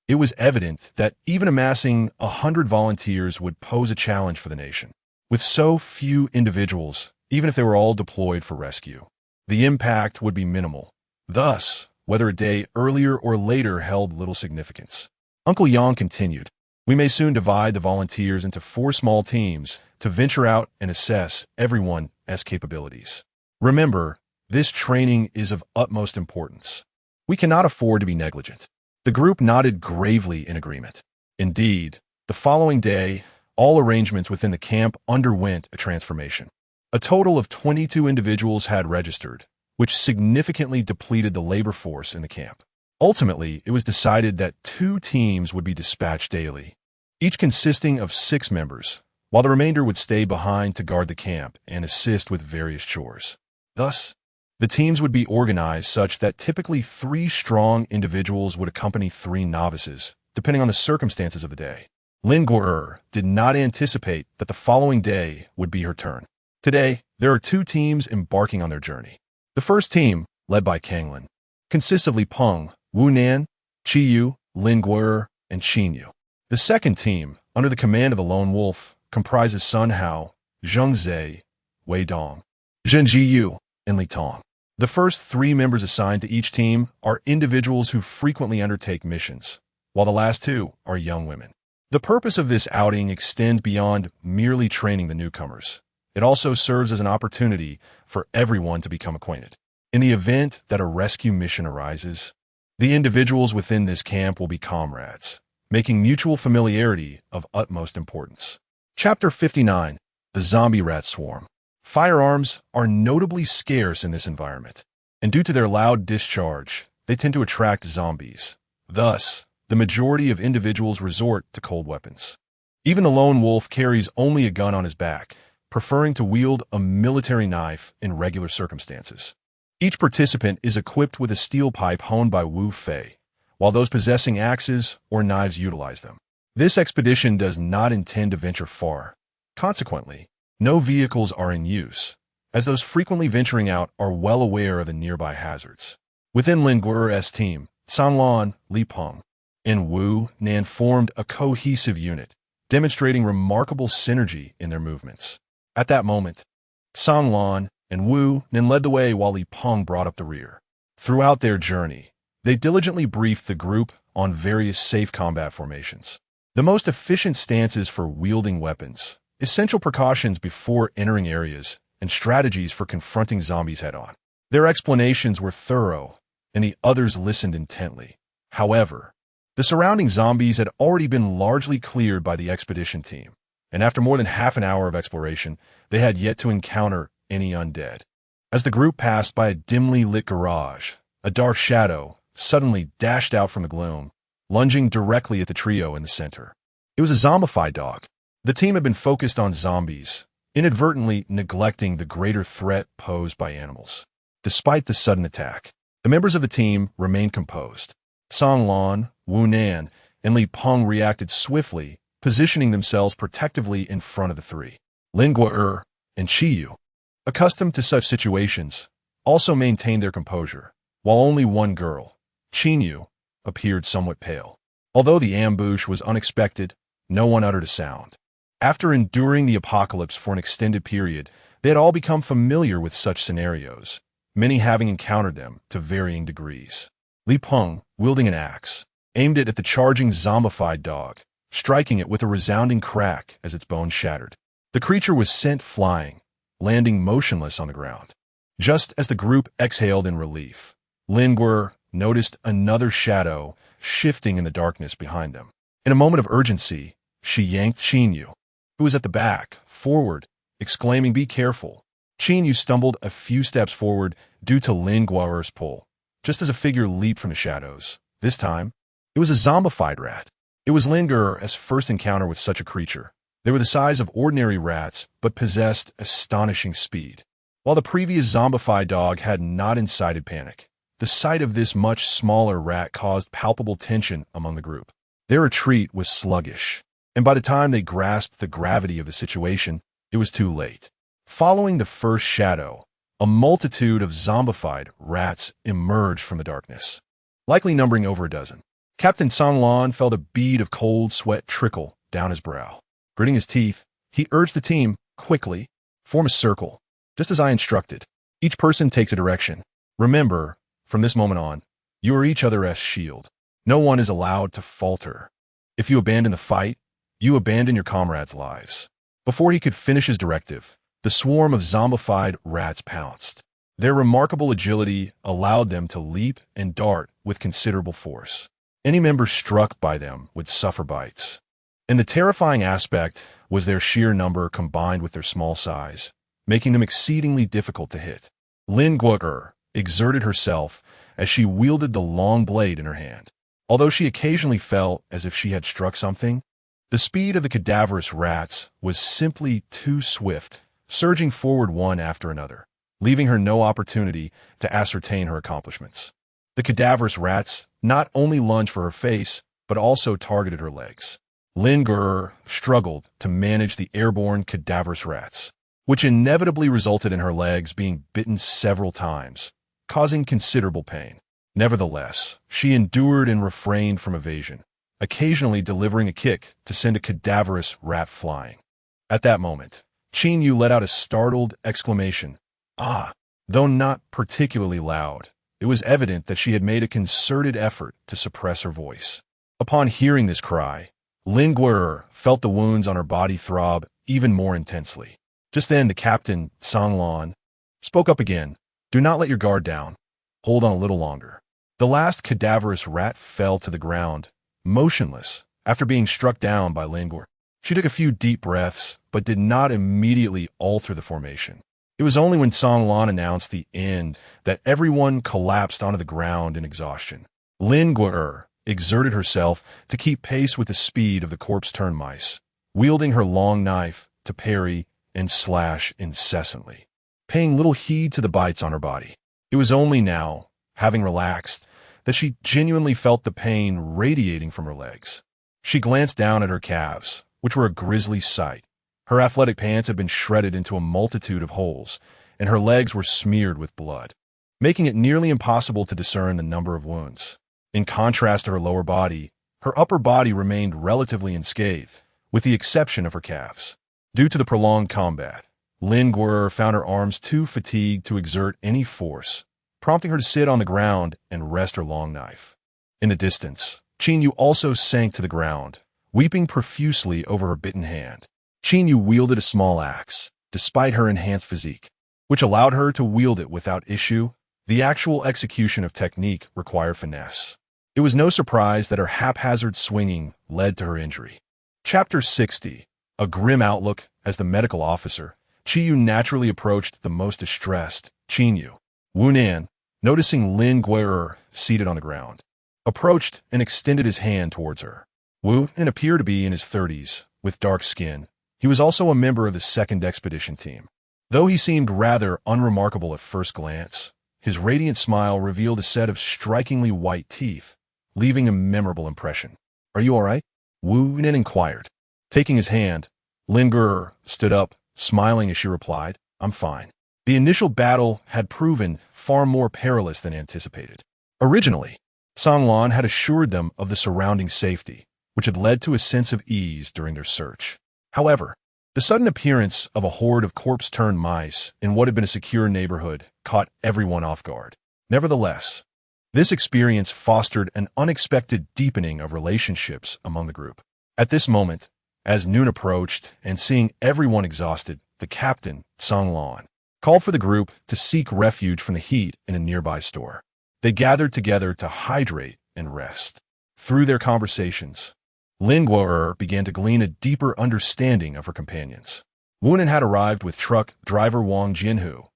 Speaker 1: it was evident that even amassing 100 volunteers would pose a challenge for the nation. With so few individuals, even if they were all deployed for rescue, the impact would be minimal. Thus, whether a day earlier or later held little significance. Uncle Yang continued, "We may soon divide the volunteers into 4 small teams to venture out and assess everyone's capabilities. Remember, this training is of utmost importance. We cannot afford to be negligent." The group nodded gravely in agreement. Indeed, the following day, all arrangements within the camp underwent a transformation. A total of 22 individuals had registered, which significantly depleted the labor force in the camp. Ultimately, it was decided that 2 teams would be dispatched daily, each consisting of 6 members, while the remainder would stay behind to guard the camp and assist with various chores. Thus, the teams would be organized such that typically 3 strong individuals would accompany 3 novices, depending on the circumstances of the day. Lin Guer did not anticipate that the following day would be her turn. Today, there are 2 teams embarking on their journey. The first team, led by Kanglin, consists of Li Peng, Wu Nan, Qiyu, Lin Guer, and Qinyu. The second team, under the command of the Lone Wolf, comprises Sun Hao, Zheng Zhe, Wei Dong, Zhen Jiyu, and Li Tong. The first 3 members assigned to each team are individuals who frequently undertake missions, while the last 2 are young women. The purpose of this outing extends beyond merely training the newcomers. It also serves as an opportunity for everyone to become acquainted. In the event that a rescue mission arises, the individuals within this camp will be comrades, making mutual familiarity of utmost importance. Chapter 59, The Zombie Rat Swarm. Firearms are notably scarce in this environment, and due to their loud discharge, they tend to attract zombies. Thus, the majority of individuals resort to cold weapons. Even the lone wolf carries only a gun on his back, preferring to wield a military knife in regular circumstances. Each participant is equipped with a steel pipe honed by Wu Fei, while those possessing axes or knives utilize them. This expedition does not intend to venture far. Consequently, no vehicles are in use, as those frequently venturing out are well aware of the nearby hazards. Within Lin Guer's team, Sanlan, Li Peng, and Wu Nan formed a cohesive unit, demonstrating remarkable synergy in their movements. At that moment, Sang Lan and Wu Nin led the way while Li Peng brought up the rear. Throughout their journey, they diligently briefed the group on various safe combat formations, the most efficient stances for wielding weapons, essential precautions before entering areas, and strategies for confronting zombies head-on. Their explanations were thorough, and the others listened intently. However, the surrounding zombies had already been largely cleared by the expedition team, and after more than half an hour of exploration, they had yet to encounter any undead. As the group passed by a dimly lit garage, a dark shadow suddenly dashed out from the gloom, lunging directly at the trio in the center. It was a zombified dog. The team had been focused on zombies, inadvertently neglecting the greater threat posed by animals. Despite the sudden attack, the members of the team remained composed. Sang Lan, Wu Nan, and Li Peng reacted swiftly, positioning themselves protectively in front of the three. Lin Guo and Qi Yu, accustomed to such situations, also maintained their composure, while only one girl, Qin Yu, appeared somewhat pale. Although the ambush was unexpected, no one uttered a sound. After enduring the apocalypse for an extended period, they had all become familiar with such scenarios, many having encountered them to varying degrees. Li Peng, wielding an axe, aimed it at the charging zombified dog, striking it with a resounding crack as its bones shattered. The creature was sent flying, landing motionless on the ground. Just as the group exhaled in relief, Lin Guo noticed another shadow shifting in the darkness behind them. In a moment of urgency, she yanked Qin Yu, who was at the back, forward, exclaiming, "Be careful." Qin Yu stumbled a few steps forward due to Lin Guo's pull, just as a figure leaped from the shadows. This time, it was a zombified rat. It was Lin Guo's first encounter with such a creature. They were the size of ordinary rats, but possessed astonishing speed. While the previous zombified dog had not incited panic, the sight of this much smaller rat caused palpable tension among the group. Their retreat was sluggish, and by the time they grasped the gravity of the situation, it was too late. Following the first shadow, a multitude of zombified rats emerged from the darkness, likely numbering over a dozen. Captain Sang Lan felt a bead of cold sweat trickle down his brow. Gritting his teeth, he urged the team, "Quickly, form a circle, just as I instructed. Each person takes a direction. Remember, from this moment on, you are each other's shield. No one is allowed to falter. If you abandon the fight, you abandon your comrades' lives." Before he could finish his directive, the swarm of zombified rats pounced. Their remarkable agility allowed them to leap and dart with considerable force. Any member struck by them would suffer bites. And the terrifying aspect was their sheer number combined with their small size, making them exceedingly difficult to hit. Lin Guo exerted herself as she wielded the long blade in her hand. Although she occasionally felt as if she had struck something, the speed of the cadaverous rats was simply too swift, surging forward one after another, leaving her no opportunity to ascertain her accomplishments. The cadaverous rats not only lunged for her face, but also targeted her legs. Lin Guo struggled to manage the airborne cadaverous rats, which inevitably resulted in her legs being bitten several times, causing considerable pain. Nevertheless, she endured and refrained from evasion, occasionally delivering a kick to send a cadaverous rat flying. At that moment, Qin Yu let out a startled exclamation. "Ah!" Though not particularly loud, it was evident that she had made a concerted effort to suppress her voice. Upon hearing this cry, Lin Guo felt the wounds on her body throb even more intensely. Just then, the captain, Sang Lan, spoke up again. "Do not let your guard down. Hold on a little longer." The last cadaverous rat fell to the ground, motionless, after being struck down by Lin Guo. She took a few deep breaths, but did not immediately alter the formation. It was only when Sang Lan announced the end that everyone collapsed onto the ground in exhaustion. Lin Guo exerted herself to keep pace with the speed of the corpse-turned mice, wielding her long knife to parry and slash incessantly, paying little heed to the bites on her body. It was only now, having relaxed, that she genuinely felt the pain radiating from her legs. She glanced down at her calves, which were a grisly sight. Her athletic pants had been shredded into a multitude of holes, and her legs were smeared with blood, making it nearly impossible to discern the number of wounds. In contrast to her lower body, her upper body remained relatively unscathed, with the exception of her calves. Due to the prolonged combat, Lin Guer found her arms too fatigued to exert any force, prompting her to sit on the ground and rest her long knife. In the distance, Qin Yu also sank to the ground, weeping profusely over her bitten hand. Qin Yu wielded a small axe, despite her enhanced physique, which allowed her to wield it without issue. The actual execution of technique required finesse. It was no surprise that her haphazard swinging led to her injury. Chapter 60. A grim outlook. As the medical officer, Qi Yu naturally approached the most distressed, Qin Yu. Wu Nan, noticing Lin Guer seated on the ground, approached and extended his hand towards her. Wu Nan appeared to be in his 30s, with dark skin. He was also a member of the second expedition team. Though he seemed rather unremarkable at first glance, his radiant smile revealed a set of strikingly white teeth, leaving a memorable impression. "Are you all right?" Wu Nan inquired. Taking his hand, Lin Guer stood up, smiling as she replied, "I'm fine." The initial battle had proven far more perilous than anticipated. Originally, Song Lan had assured them of the surrounding safety, which had led to a sense of ease during their search. However, the sudden appearance of a horde of corpse-turned mice in what had been a secure neighborhood caught everyone off guard. Nevertheless, this experience fostered an unexpected deepening of relationships among the group. At this moment, as noon approached and seeing everyone exhausted, the captain, Song Lan, called for the group to seek refuge from the heat in a nearby store. They gathered together to hydrate and rest. Through their conversations, Lin Guer began to glean a deeper understanding of her companions. Wu Nan had arrived with truck driver Wang Jianhu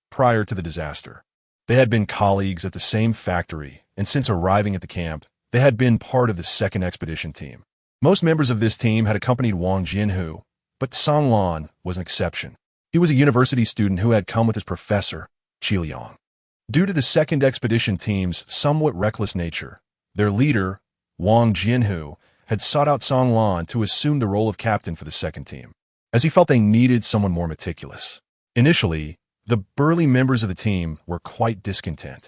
Speaker 1: prior to the disaster. They had been colleagues at the same factory, and since arriving at the camp, they had been part of the second expedition team. Most members of this team had accompanied Wang Jianhu, but Song Lan was an exception. He was a university student who had come with his professor, Qi Liang. Due to the second expedition team's somewhat reckless nature, their leader, Wang Jianhu, had sought out Song Lan to assume the role of captain for the second team, as he felt they needed someone more meticulous. Initially, the burly members of the team were quite discontent,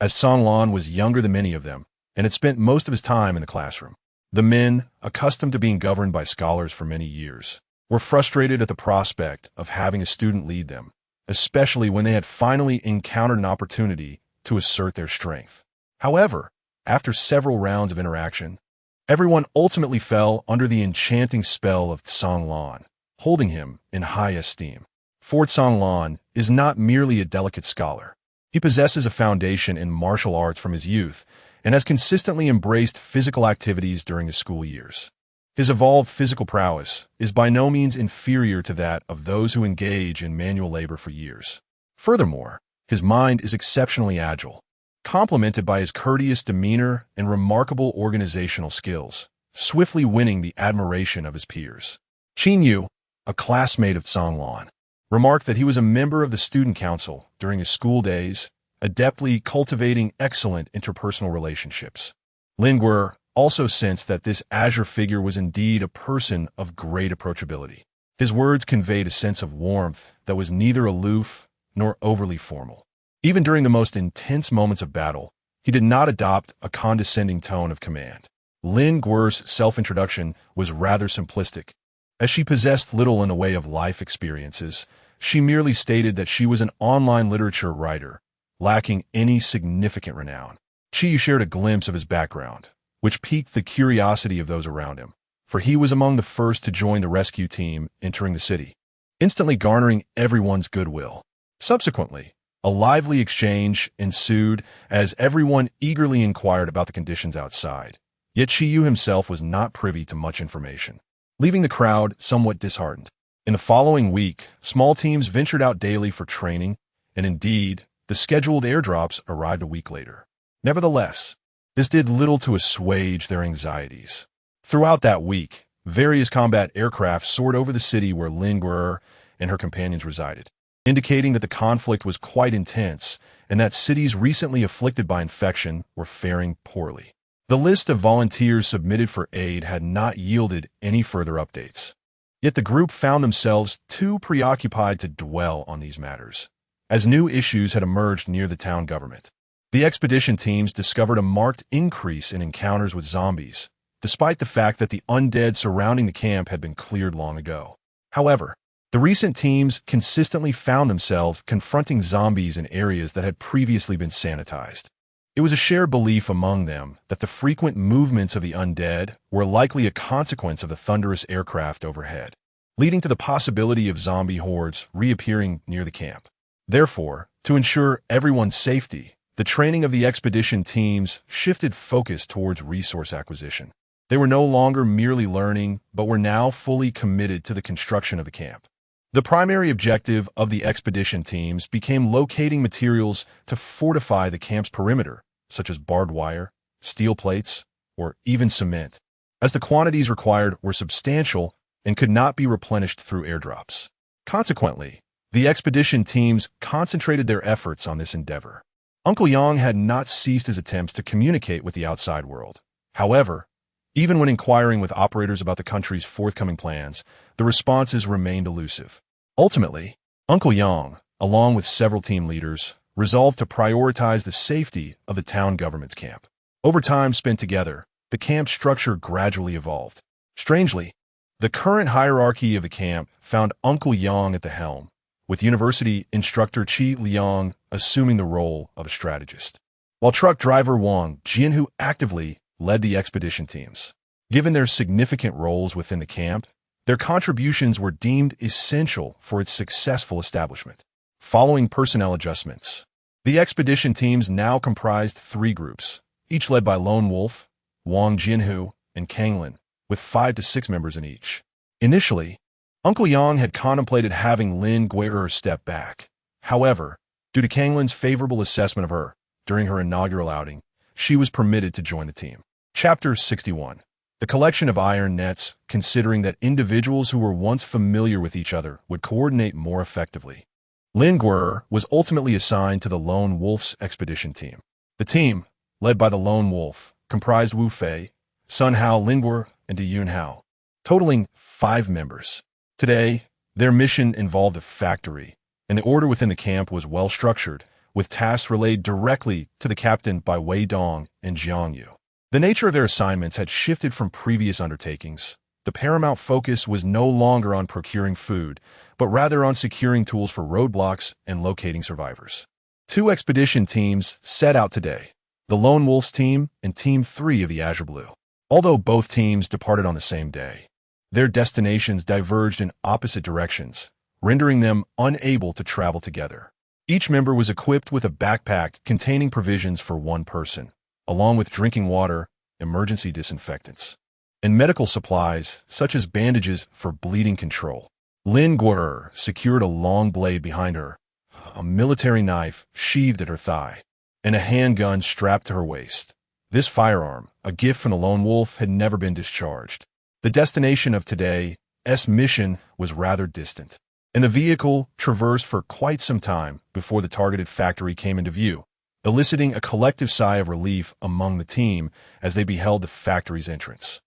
Speaker 1: as Song Lan was younger than many of them and had spent most of his time in the classroom. The men, accustomed to being governed by scholars for many years, were frustrated at the prospect of having a student lead them, especially when they had finally encountered an opportunity to assert their strength. However, after several rounds of interaction, everyone ultimately fell under the enchanting spell of Song Lan, holding him in high esteem. For Song Lan is not merely a delicate scholar. He possesses a foundation in martial arts from his youth and has consistently embraced physical activities during his school years. His evolved physical prowess is by no means inferior to that of those who engage in manual labor for years. Furthermore, his mind is exceptionally agile, complemented by his courteous demeanor and remarkable organizational skills, swiftly winning the admiration of his peers. Qin Yu, a classmate of Song Lan, remarked that he was a member of the student council during his school days, adeptly cultivating excellent interpersonal relationships. Lin Guer also sensed that this azure figure was indeed a person of great approachability. His words conveyed a sense of warmth that was neither aloof nor overly formal. Even during the most intense moments of battle, he did not adopt a condescending tone of command. Lin Guer's self-introduction was rather simplistic. As she possessed little in the way of life experiences, she merely stated that she was an online literature writer, lacking any significant renown. Qi shared a glimpse of his background, which piqued the curiosity of those around him, for he was among the first to join the rescue team entering the city, instantly garnering everyone's goodwill. Subsequently, a lively exchange ensued as everyone eagerly inquired about the conditions outside. Yet Qiyu himself was not privy to much information, leaving the crowd somewhat disheartened. In the following week, small teams ventured out daily for training, and indeed, the scheduled airdrops arrived a week later. Nevertheless, this did little to assuage their anxieties. Throughout that week, various combat aircraft soared over the city where Lin Guer and her companions resided, indicating that the conflict was quite intense and that cities recently afflicted by infection were faring poorly. The list of volunteers submitted for aid had not yielded any further updates. Yet the group found themselves too preoccupied to dwell on these matters, as new issues had emerged near the town government. The expedition teams discovered a marked increase in encounters with zombies, despite the fact that the undead surrounding the camp had been cleared long ago. However, The recent teams consistently found themselves confronting zombies in areas that had previously been sanitized. It was a shared belief among them that the frequent movements of the undead were likely a consequence of the thunderous aircraft overhead, leading to the possibility of zombie hordes reappearing near the camp. Therefore, to ensure everyone's safety, the training of the expedition teams shifted focus towards resource acquisition. They were no longer merely learning, but were now fully committed to the construction of the camp. The primary objective of the expedition teams became locating materials to fortify the camp's perimeter, such as barbed wire, steel plates, or even cement, as the quantities required were substantial and could not be replenished through airdrops. Consequently, the expedition teams concentrated their efforts on this endeavor. Uncle Yang had not ceased his attempts to communicate with the outside world. However, even when inquiring with operators about the country's forthcoming plans, the responses remained elusive. Ultimately, Uncle Yang, along with several team leaders, resolved to prioritize the safety of the town government's camp. Over time spent together, the camp structure gradually evolved. Strangely, the current hierarchy of the camp found Uncle Yang at the helm, with university instructor Qi Liang assuming the role of a strategist, while truck driver Wang Jianhu actively led the expedition teams. Given their significant roles within the camp, their contributions were deemed essential for its successful establishment. Following personnel adjustments, the expedition teams now comprised 3 groups, each led by Lone Wolf, Wang Jianhu, and Kanglin, with 5 to 6 members in each. Initially, Uncle Yang had contemplated having Lin Gui'er step back. However, due to Kanglin's favorable assessment of her during her inaugural outing, she was permitted to join the team. Chapter 61. The collection of iron nets, considering that individuals who were once familiar with each other would coordinate more effectively. Lin Gui'er was ultimately assigned to the Lone Wolf's expedition team. The team, led by the Lone Wolf, comprised Wu Fei, Sun Hao Lin Gui'er, and De Yun Hao, totaling 5 members. Today, their mission involved a factory, and the order within the camp was well-structured, with tasks relayed directly to the captain by Wei Dong and Jiang Yu. The nature of their assignments had shifted from previous undertakings. The paramount focus was no longer on procuring food, but rather on securing tools for roadblocks and locating survivors. 2 expedition teams set out today, the Lone Wolf's team and Team 3 of the Azure Blue. Although both teams departed on the same day, their destinations diverged in opposite directions, rendering them unable to travel together. Each member was equipped with a backpack containing provisions for 1 person, along with drinking water, emergency disinfectants, and medical supplies such as bandages for bleeding control. Lin Gui'er secured a long blade behind her, a military knife sheathed at her thigh, and a handgun strapped to her waist. This firearm, a gift from the Lone Wolf, had never been discharged. The destination of today's mission was rather distant, and the vehicle traversed for quite some time before the targeted factory came into view, eliciting a collective sigh of relief among the team as they beheld the factory's entrance.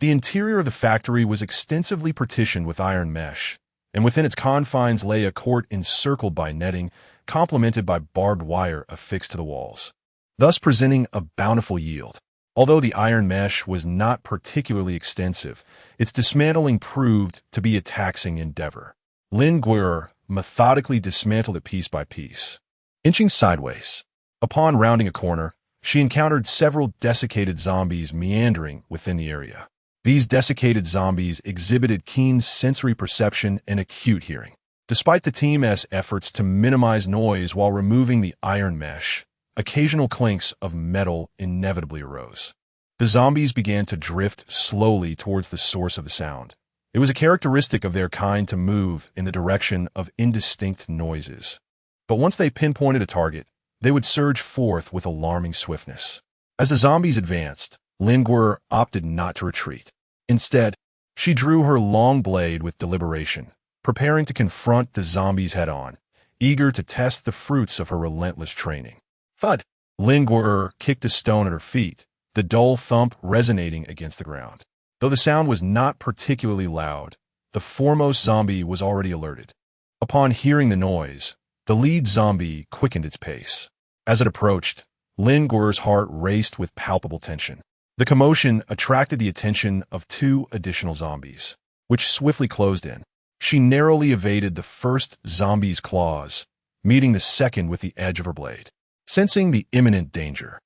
Speaker 1: The interior of the factory was extensively partitioned with iron mesh, and within its confines lay a court encircled by netting, complemented by barbed wire affixed to the walls, thus presenting a bountiful yield. Although the iron mesh was not particularly extensive, its dismantling proved to be a taxing endeavor. Lin Gui'er methodically dismantled it piece by piece, inching sideways. Upon rounding a corner, she encountered several desiccated zombies meandering within the area. These desiccated zombies exhibited keen sensory perception and acute hearing. Despite the team's efforts to minimize noise while removing the iron mesh, occasional clinks of metal inevitably arose. The zombies began to drift slowly towards the source of the sound. It was a characteristic of their kind to move in the direction of indistinct noises. But once they pinpointed a target, they would surge forth with alarming swiftness. As the zombies advanced, Lin Gui'er opted not to retreat. Instead, she drew her long blade with deliberation, preparing to confront the zombies head-on, eager to test the fruits of her relentless training. Thud! Lin Gui'er kicked a stone at her feet, the dull thump resonating against the ground. Though the sound was not particularly loud, the foremost zombie was already alerted. Upon hearing the noise, the lead zombie quickened its pace. As it approached, Lin Gui'er's heart raced with palpable tension. The commotion attracted the attention of 2 additional zombies, which swiftly closed in. She narrowly evaded the first zombie's claws, meeting the second with the edge of her blade. Sensing the imminent danger,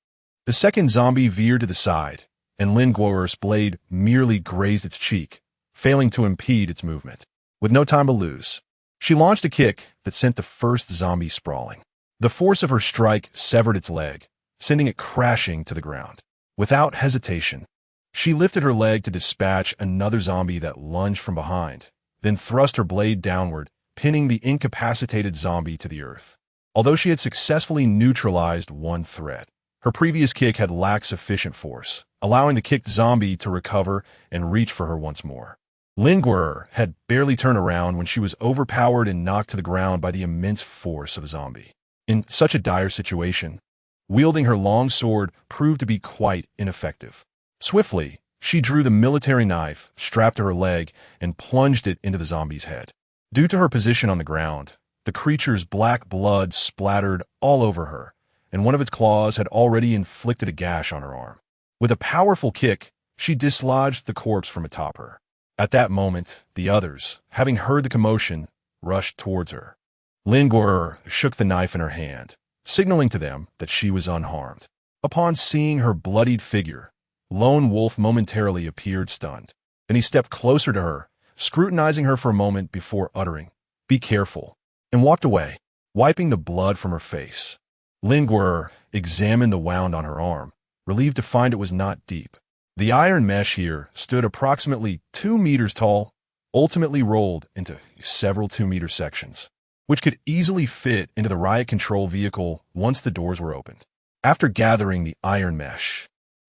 Speaker 1: the second zombie veered to the side, and Lin Guo'er's blade merely grazed its cheek, failing to impede its movement. With no time to lose, she launched a kick that sent the first zombie sprawling. The force of her strike severed its leg, sending it crashing to the ground. Without hesitation, she lifted her leg to dispatch another zombie that lunged from behind, then thrust her blade downward, pinning the incapacitated zombie to the earth. Although she had successfully neutralized one threat, her previous kick had lacked sufficient force, allowing the kicked zombie to recover and reach for her once more. Lin Guo'er had barely turned around when she was overpowered and knocked to the ground by the immense force of a zombie. In such a dire situation, wielding her long sword proved to be quite ineffective. Swiftly, she drew the military knife strapped to her leg and plunged it into the zombie's head. Due to her position on the ground, the creature's black blood splattered all over her, and one of its claws had already inflicted a gash on her arm. With a powerful kick, she dislodged the corpse from atop her. At that moment, the others, having heard the commotion, rushed towards her. Lin Guo'er shook the knife in her hand, signaling to them that she was unharmed. Upon seeing her bloodied figure, Lone Wolf momentarily appeared stunned. Then he stepped closer to her, scrutinizing her for a moment before uttering, "Be careful," and walked away, wiping the blood from her face. Lin Guo'er examined the wound on her arm, relieved to find it was not deep. The iron mesh here stood approximately 2 meters tall, ultimately rolled into several 2-meter sections, which could easily fit into the riot control vehicle once the doors were opened. After gathering the iron mesh,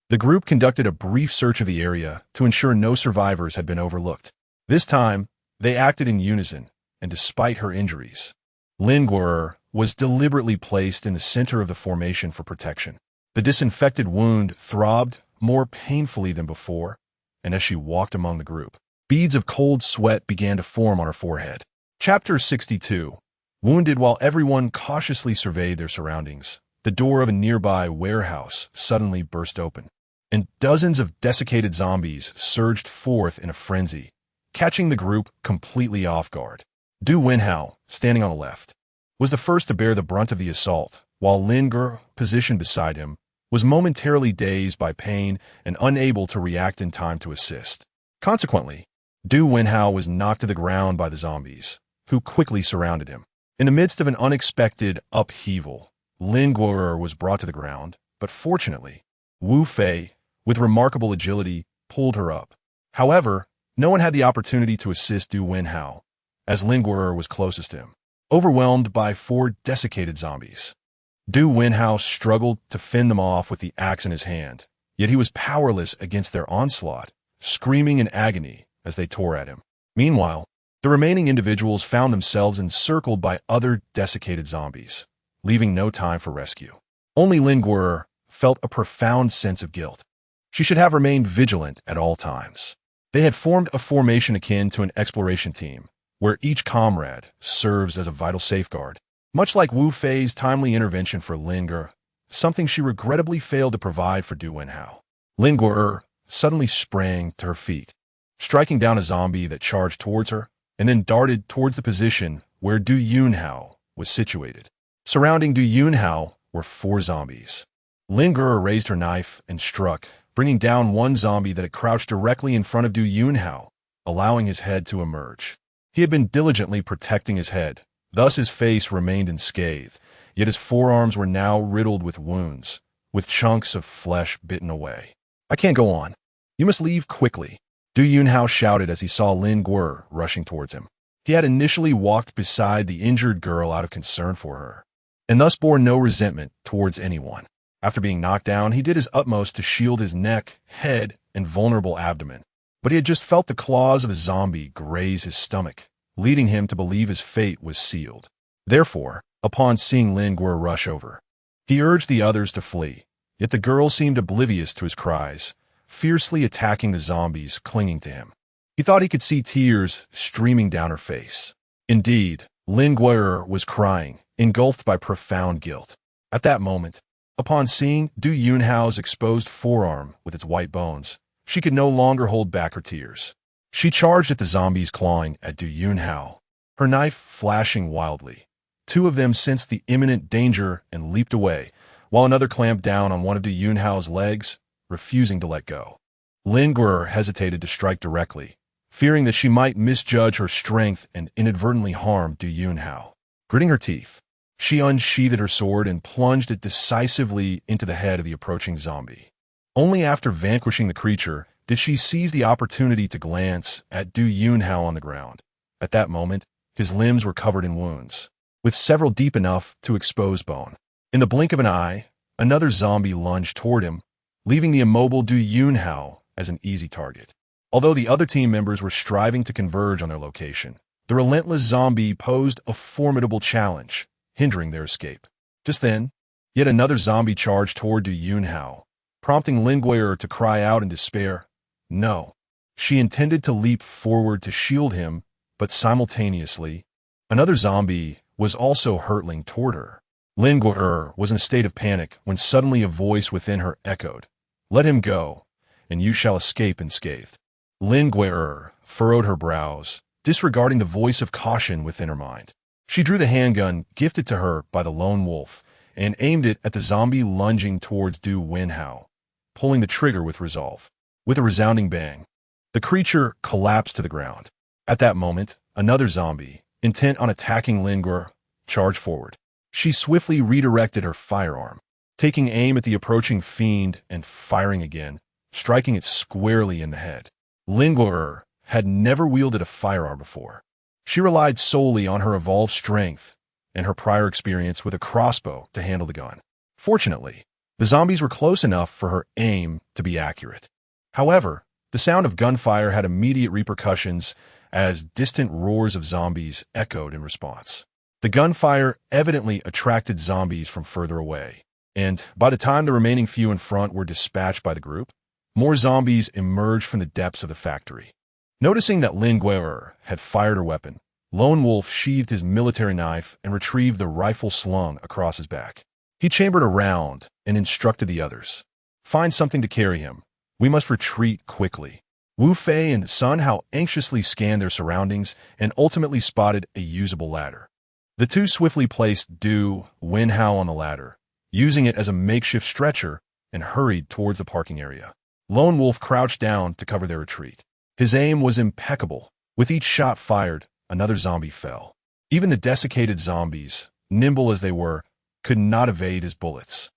Speaker 1: the group conducted a brief search of the area to ensure no survivors had been overlooked. This time, they acted in unison, and despite her injuries, Lin Guo'er was deliberately placed in the center of the formation for protection. The disinfected wound throbbed more painfully than before, and as she walked among the group, beads of cold sweat began to form on her forehead. Chapter 62. Wounded while everyone cautiously surveyed their surroundings, the door of a nearby warehouse suddenly burst open, and dozens of desiccated zombies surged forth in a frenzy, catching the group completely off guard. Du Wenhao, standing on the left, was the first to bear the brunt of the assault, while Lin Guo'er, positioned beside him, was momentarily dazed by pain and unable to react in time to assist. Consequently, Du Wenhao was knocked to the ground by the zombies, who quickly surrounded him. In the midst of an unexpected upheaval, Lin Guo'er was brought to the ground, but fortunately, Wu Fei, with remarkable agility, pulled her up. However, no one had the opportunity to assist Du Wenhao, as Lin Guo'er was closest to him, overwhelmed by 4 desiccated zombies. Du Wenhao struggled to fend them off with the axe in his hand, yet he was powerless against their onslaught, screaming in agony as they tore at him. Meanwhile, the remaining individuals found themselves encircled by other desiccated zombies, leaving no time for rescue. Only Lin Guo'er felt a profound sense of guilt. She should have remained vigilant at all times. They had formed a formation akin to an exploration team, where each comrade serves as a vital safeguard. Much like Wu Fei's timely intervention for Lin Guo'er, something she regrettably failed to provide for Du Wenhao. Lin Guo'er suddenly sprang to her feet, striking down a zombie that charged towards her, and then darted towards the position where Du Yunhao was situated. Surrounding Du Yunhao were 4 zombies. Lin Guo'er raised her knife and struck, bringing down one zombie that had crouched directly in front of Du Yunhao, allowing his head to emerge. He had been diligently protecting his head, thus his face remained unscathed, yet his forearms were now riddled with wounds, with chunks of flesh bitten away. "I can't go on. You must leave quickly," Du Yunhao shouted as he saw Lin Guo'er rushing towards him. He had initially walked beside the injured girl out of concern for her, and thus bore no resentment towards anyone. After being knocked down, he did his utmost to shield his neck, head, and vulnerable abdomen, but he had just felt the claws of a zombie graze his stomach, leading him to believe his fate was sealed. Therefore, upon seeing Lin Guo'er rush over, he urged the others to flee, yet the girl seemed oblivious to his cries, fiercely attacking the zombies clinging to him. He thought he could see tears streaming down her face. Indeed, Lin Guo'er was crying, engulfed by profound guilt. At that moment, upon seeing Du Yunhao's exposed forearm with its white bones, she could no longer hold back her tears. She charged at the zombies clawing at Du Yunhao, her knife flashing wildly. Two of them sensed the imminent danger and leaped away, while another clamped down on one of Du Yunhao's legs, refusing to let go. Lin Guer hesitated to strike directly, fearing that she might misjudge her strength and inadvertently harm Du Yunhao. Gritting her teeth, she unsheathed her sword and plunged it decisively into the head of the approaching zombie. Only after vanquishing the creature did she seize the opportunity to glance at Du Yunhao on the ground. At that moment, his limbs were covered in wounds, with several deep enough to expose bone. In the blink of an eye, another zombie lunged toward him, leaving the immobile Du Yunhao as an easy target. Although the other team members were striving to converge on their location, the relentless zombie posed a formidable challenge, hindering their escape. Just then, yet another zombie charged toward Du Yunhao, prompting Lin Guer to cry out in despair. No. She intended to leap forward to shield him, but simultaneously, another zombie was also hurtling toward her. Lin Guer was in a state of panic when suddenly a voice within her echoed, "Let him go, and you shall escape unscathed." Lin Guer furrowed her brows, disregarding the voice of caution within her mind. She drew the handgun gifted to her by the lone wolf and aimed it at the zombie lunging towards Du Yunhao, pulling the trigger with resolve. With a resounding bang, the creature collapsed to the ground. At that moment, another zombie, intent on attacking Lin Guer, charged forward. She swiftly redirected her firearm, taking aim at the approaching fiend and firing again, striking it squarely in the head. Lin Guer had never wielded a firearm before. She relied solely on her evolved strength and her prior experience with a crossbow to handle the gun. Fortunately, the zombies were close enough for her aim to be accurate. However, the sound of gunfire had immediate repercussions as distant roars of zombies echoed in response. The gunfire evidently attracted zombies from further away, and by the time the remaining few in front were dispatched by the group, more zombies emerged from the depths of the factory. Noticing that Lin Guer had fired her weapon, Lone Wolf sheathed his military knife and retrieved the rifle slung across his back. He chambered a round and instructed the others, "Find something to carry him. We must retreat quickly." Wu Fei and Sun Hao anxiously scanned their surroundings and ultimately spotted a usable ladder. The two swiftly placed Du Yunhao on the ladder, using it as a makeshift stretcher, and hurried towards the parking area. Lone Wolf crouched down to cover their retreat. His aim was impeccable. With each shot fired, another zombie fell. Even the desiccated zombies, nimble as they were, could not evade his bullets.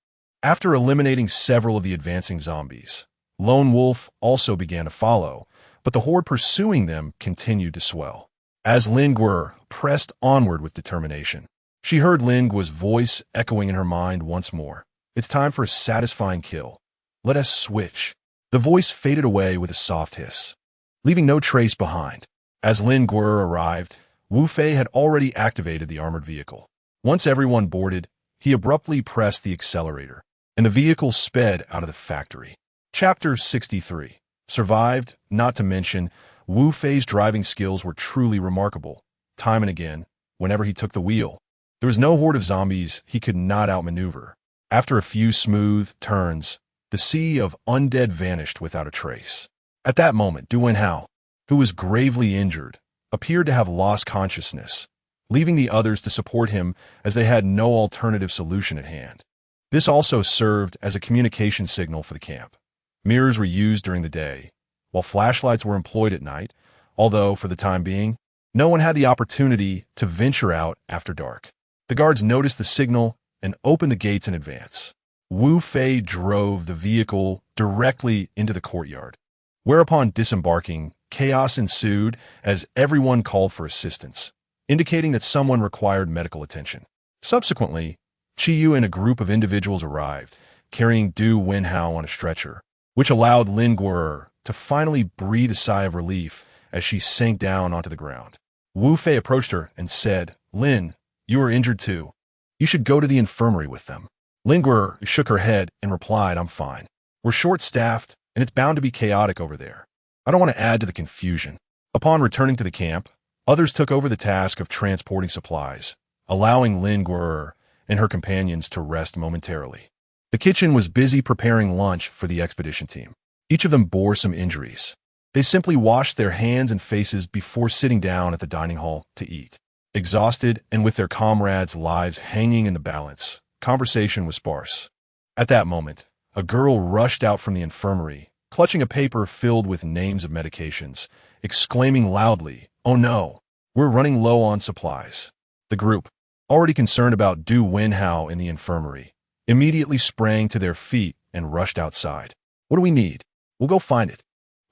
Speaker 1: After eliminating several of the advancing zombies, Lone Wolf also began to follow, but the horde pursuing them continued to swell. As Lin Guer pressed onward with determination, she heard Lin Guer's voice echoing in her mind once more. "It's time for a satisfying kill. Let us switch." The voice faded away with a soft hiss, leaving no trace behind. As Lin Guer arrived, Wu Fei had already activated the armored vehicle. Once everyone boarded, he abruptly pressed the accelerator, and the vehicle sped out of the factory. Chapter 63. Survived, not to mention, Wu Fei's driving skills were truly remarkable. Time and again, whenever he took the wheel, there was no horde of zombies he could not outmaneuver. After a few smooth turns, the sea of undead vanished without a trace. At that moment, Du Yunhao, who was gravely injured, appeared to have lost consciousness, leaving the others to support him as they had no alternative solution at hand. This also served as a communication signal for the camp. Mirrors were used during the day, while flashlights were employed at night, although, for the time being, no one had the opportunity to venture out after dark. The guards noticed the signal and opened the gates in advance. Wu Fei drove the vehicle directly into the courtyard, whereupon disembarking, chaos ensued as everyone called for assistance, indicating that someone required medical attention. Subsequently, Qiyu and a group of individuals arrived, carrying Du Yunhao on a stretcher, which allowed Lin Guer to finally breathe a sigh of relief as she sank down onto the ground. Wu Fei approached her and said, "Lin, you are injured too. You should go to the infirmary with them." Lin Guer shook her head and replied, "I'm fine. We're short-staffed, and it's bound to be chaotic over there. I don't want to add to the confusion." Upon returning to the camp, others took over the task of transporting supplies, allowing Lin Guer and her companions to rest momentarily. The kitchen was busy preparing lunch for the expedition team. Each of them bore some injuries, They simply washed their hands and faces before sitting down at the dining hall to eat. Exhausted and with their comrades' lives hanging in the balance, conversation was sparse. At that moment, a girl rushed out from the infirmary, clutching a paper filled with names of medications, exclaiming loudly, "Oh no, we're running low on supplies." The group, already concerned about Du Wenhao in the infirmary, immediately sprang to their feet and rushed outside. "What do we need? We'll go find it."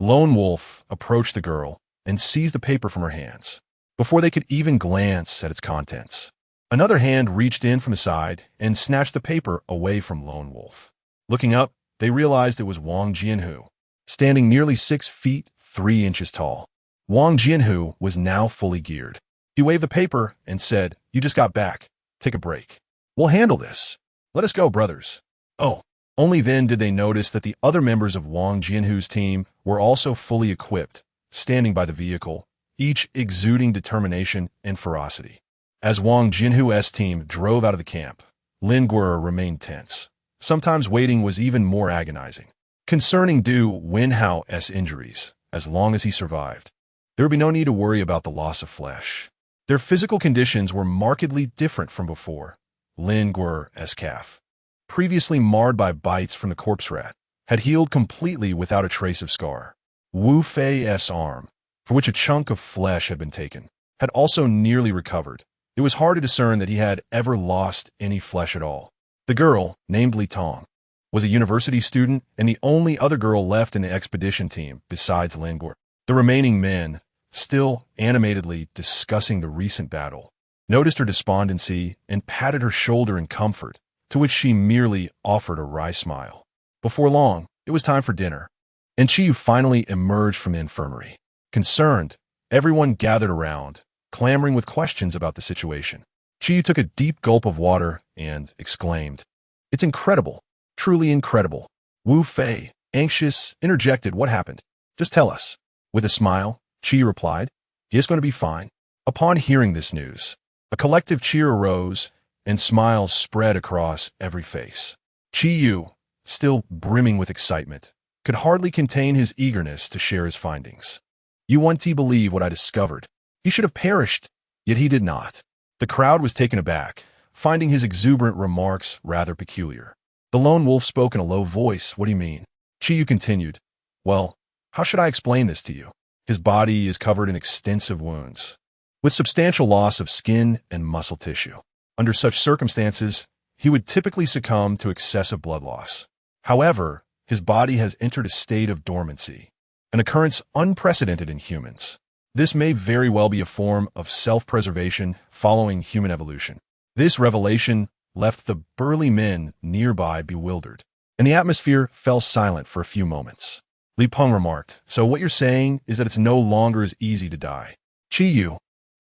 Speaker 1: Lone Wolf approached the girl and seized the paper from her hands, before they could even glance at its contents. Another hand reached in from the side and snatched the paper away from Lone Wolf. Looking up, they realized it was Wang Jianhu, standing nearly 6 feet 3 inches tall. Wang Jianhu was now fully geared. He waved the paper and said, "You just got back. Take a break. We'll handle this. Let us go, brothers." Oh, only then did they notice that the other members of Wang Jianhu's team were also fully equipped, standing by the vehicle, each exuding determination and ferocity. As Wang Jianhu's team drove out of the camp, Lin Guo remained tense. Sometimes waiting was even more agonizing. Concerning Du Wenhao's injuries, as long as he survived, there would be no need to worry about the loss of flesh. Their physical conditions were markedly different from before. Lin Guo's calf, previously marred by bites from the corpse rat, had healed completely without a trace of scar. Wu Fei's arm, for which a chunk of flesh had been taken, had also nearly recovered. It was hard to discern that he had ever lost any flesh at all. The girl, named Li Tong, was a university student and the only other girl left in the expedition team besides Lin Guo. The remaining men, still animatedly discussing the recent battle, noticed her despondency and patted her shoulder in comfort, to which she merely offered a wry smile. Before long, it was time for dinner, and Chiyu finally emerged from the infirmary. Concerned, everyone gathered around, clamoring with questions about the situation. Chiyu took a deep gulp of water and exclaimed, "It's incredible, truly incredible." Wu Fei, anxious, interjected, "What happened? Just tell us." With a smile, Chiyu replied, "He is going to be fine." Upon hearing this news, a collective cheer arose and smiles spread across every face. Chiyu, still brimming with excitement, could hardly contain his eagerness to share his findings. "You want to believe what I discovered. He should have perished, yet he did not." The crowd was taken aback, finding his exuberant remarks rather peculiar. The Lone Wolf spoke in a low voice. "What do you mean?" Chiyu continued, "Well, how should I explain this to you? His body is covered in extensive wounds, with substantial loss of skin and muscle tissue. Under such circumstances, he would typically succumb to excessive blood loss. However, his body has entered a state of dormancy, an occurrence unprecedented in humans. This may very well be a form of self-preservation following human evolution." This revelation left the burly men nearby bewildered, and the atmosphere fell silent for a few moments. Li Peng remarked, "So what you're saying is that it's no longer as easy to die." Chiyu,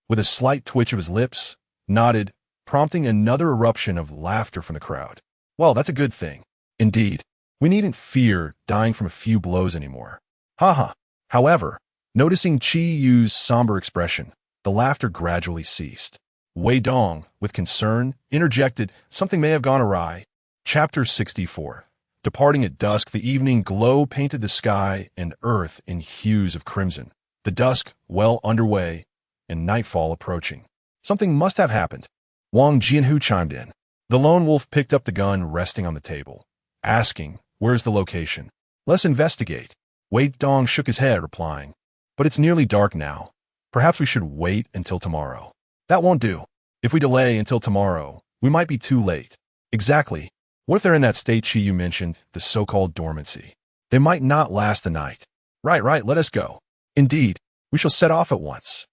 Speaker 1: with a slight twitch of his lips, nodded, prompting another eruption of laughter from the crowd. "Well, that's a good thing. Indeed, we needn't fear dying from a few blows anymore. Haha." However, noticing Chiyu's somber expression, the laughter gradually ceased. Wei Dong, with concern, interjected, "Something may have gone awry." Chapter 64. Departing at dusk, the evening glow painted the sky and earth in hues of crimson. The dusk well underway, and nightfall approaching. Something must have happened. Wang Jianhu chimed in. The Lone Wolf picked up the gun resting on the table, asking, "Where's the location?" "Let's investigate." Wei Dong shook his head, replying, "But it's nearly dark now. Perhaps we should wait until tomorrow." "That won't do. If we delay until tomorrow, we might be too late." "Exactly. What if they're in that state Chiyu mentioned, the so-called dormancy? They might not last the night." Right, let us go." "Indeed, we shall set off at once."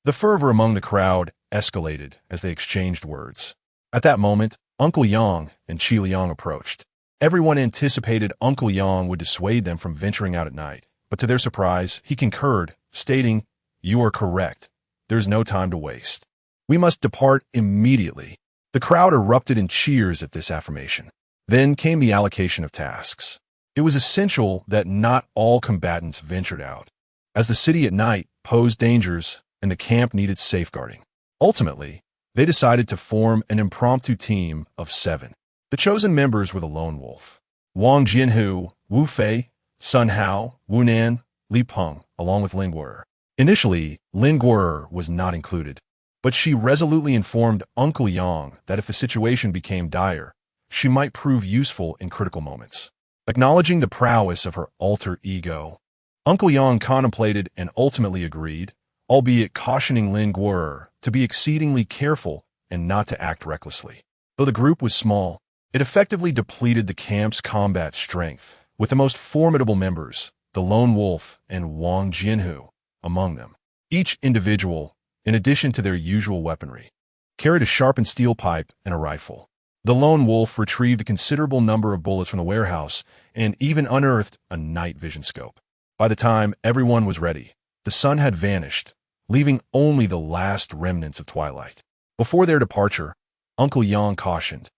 Speaker 1: The fervor among the crowd escalated as they exchanged words. At that moment, Uncle Yang and Qi Liang approached. Everyone anticipated Uncle Yang would dissuade them from venturing out at night, but to their surprise, he concurred, stating, "You are correct. There's no time to waste. We must depart immediately." The crowd erupted in cheers at this affirmation. Then came the allocation of tasks. It was essential that not all combatants ventured out, as the city at night posed dangers and the camp needed safeguarding. Ultimately, they decided to form an impromptu team of 7. The chosen members were the Lone Wolf, Wang Jianhu, Wu Fei, Sun Hao, Wu Nan, Li Peng, along with Lingguer. Initially, Lingguer was not included, but she resolutely informed Uncle Yang that if the situation became dire, she might prove useful in critical moments. Acknowledging the prowess of her alter ego, Uncle Yang contemplated and ultimately agreed, albeit cautioning Lingguer to be exceedingly careful and not to act recklessly. Though the group was small, it effectively depleted the camp's combat strength, with the most formidable members, the Lone Wolf and Wang Jianhu, among them. Each individual, in addition to their usual weaponry, carried a sharpened steel pipe and a rifle. The Lone Wolf retrieved a considerable number of bullets from the warehouse and even unearthed a night vision scope. By the time everyone was ready, the sun had vanished, leaving only the last remnants of twilight. Before their departure, Uncle Yang cautioned,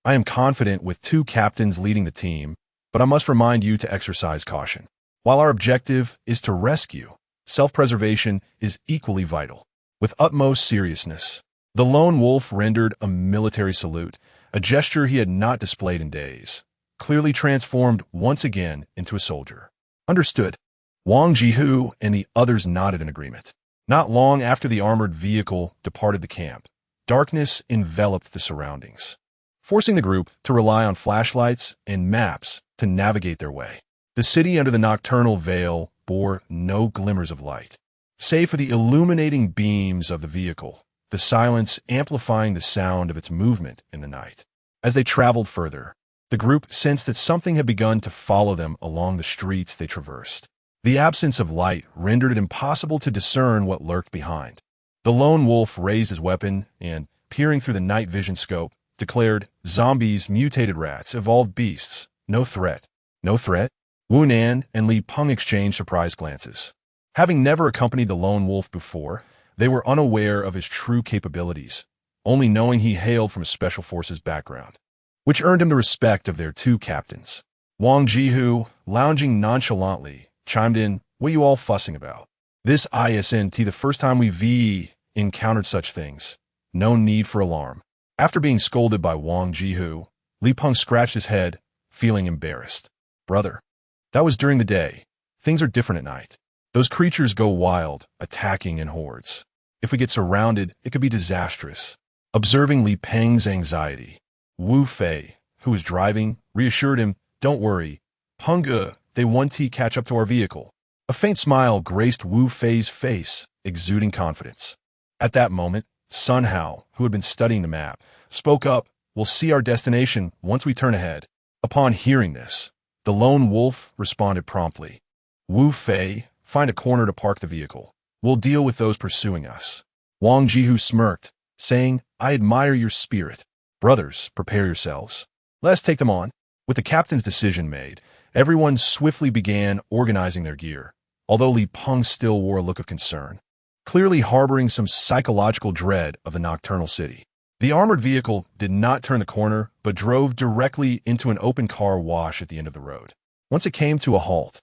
Speaker 1: "I am confident with 2 captains leading the team, but I must remind you to exercise caution. While our objective is to rescue, self-preservation is equally vital." With utmost seriousness, the Lone Wolf rendered a military salute, a gesture he had not displayed in days, clearly transformed once again into a soldier. "Understood." Wang Jihu and the others nodded in agreement. Not long after the armored vehicle departed the camp, darkness enveloped the surroundings, forcing the group to rely on flashlights and maps to navigate their way. The city under the nocturnal veil bore no glimmers of light, save for the illuminating beams of the vehicle, the silence amplifying the sound of its movement in the night. As they traveled further, the group sensed that something had begun to follow them along the streets they traversed. The absence of light rendered it impossible to discern what lurked behind. The Lone Wolf raised his weapon and, peering through the night vision scope, declared, "Zombies, mutated rats, evolved beasts. No threat." "No threat?" Wu Nan and Li Peng exchanged surprised glances. Having never accompanied the Lone Wolf before, they were unaware of his true capabilities, only knowing he hailed from a special forces background, which earned him the respect of their 2 captains. Wang Jihu, lounging nonchalantly, chimed in, "What you all fussing about? This isn't the first time we've encountered such things. No need for alarm." After being scolded by Wang Jihu, Li Peng scratched his head, feeling embarrassed. "Brother, that was during the day. Things are different at night. Those creatures go wild, attacking in hordes. If we get surrounded, it could be disastrous." Observing Li Peng's anxiety, Wu Fei, who was driving, reassured him, "Don't worry. Punga, they won't catch up to our vehicle." A faint smile graced Wu Fei's face, exuding confidence. At that moment, Sun Hao, who had been studying the map, spoke up, "We'll see our destination once we turn ahead." Upon hearing this, the Lone Wolf responded promptly, "Wu Fei, find a corner to park the vehicle. We'll deal with those pursuing us." Wang Jihu smirked, saying, "I admire your spirit. Brothers, prepare yourselves. Let's take them on." With the captain's decision made, everyone swiftly began organizing their gear, although Li Peng still wore a look of concern, clearly harboring some psychological dread of the nocturnal city. The armored vehicle did not turn the corner, but drove directly into an open car wash at the end of the road. Once it came to a halt,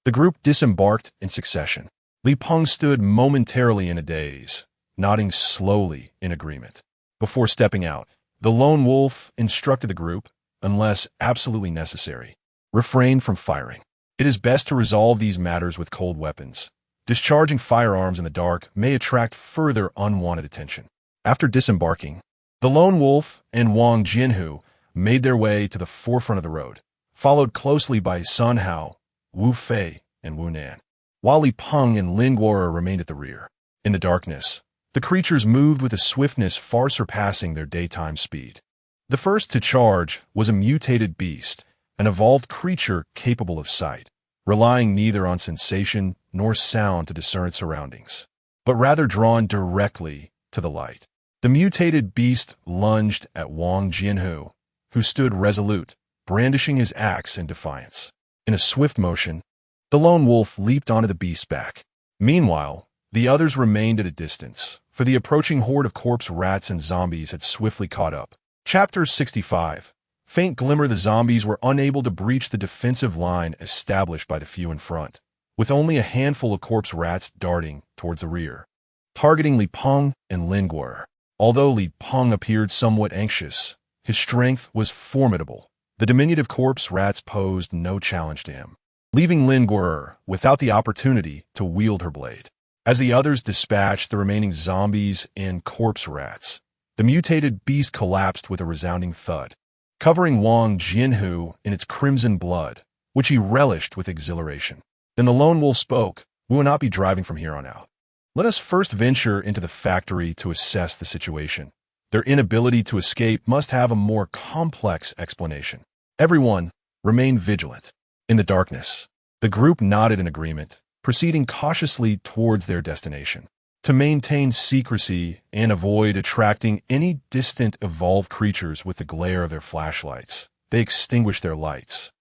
Speaker 1: the group disembarked in succession. Li Peng stood momentarily in a daze, nodding slowly in agreement. Before stepping out, the Lone Wolf instructed the group, unless absolutely necessary, refrain from firing. It is best to resolve these matters with cold weapons. Discharging firearms in the dark may attract further unwanted attention. After disembarking, the Lone Wolf and Wang Jianhu made their way to the forefront of the road, followed closely by Sun Hao, Wu Fei, and Wu Nan, while Li Peng and Lin Guo remained at the rear. In the darkness, the creatures moved with a swiftness far surpassing their daytime speed. The first to charge was a mutated beast, an evolved creature capable of sight, relying neither on sensation nor sound to discern its surroundings, but rather drawn directly to the light. The mutated beast lunged at Wang Jianhu, who stood resolute, brandishing his axe in defiance. In a swift motion, the Lone Wolf leaped onto the beast's back. Meanwhile, the others remained at a distance, for the approaching horde of corpse rats and zombies had swiftly caught up. Chapter 65. Faint glimmer, the zombies were unable to breach the defensive line established by the few in front, with only a handful of corpse rats darting towards the rear, targeting Li Peng and Lin Guo. Although Li Peng appeared somewhat anxious, his strength was formidable. The diminutive corpse rats posed no challenge to him. leaving Lin Guer without the opportunity to wield her blade. As the others dispatched the remaining zombies and corpse rats, the mutated beast collapsed with a resounding thud, covering Wang Jianhu in its crimson blood, which he relished with exhilaration. Then the lone wolf spoke, "We will not be driving from here on out. Let us first venture into the factory to assess the situation. Their inability to escape must have a more complex explanation." Everyone remained vigilant. In the darkness, the group nodded in agreement, proceeding cautiously towards their destination. To maintain secrecy and avoid attracting any distant evolved creatures with the glare of their flashlights, they extinguished their lights.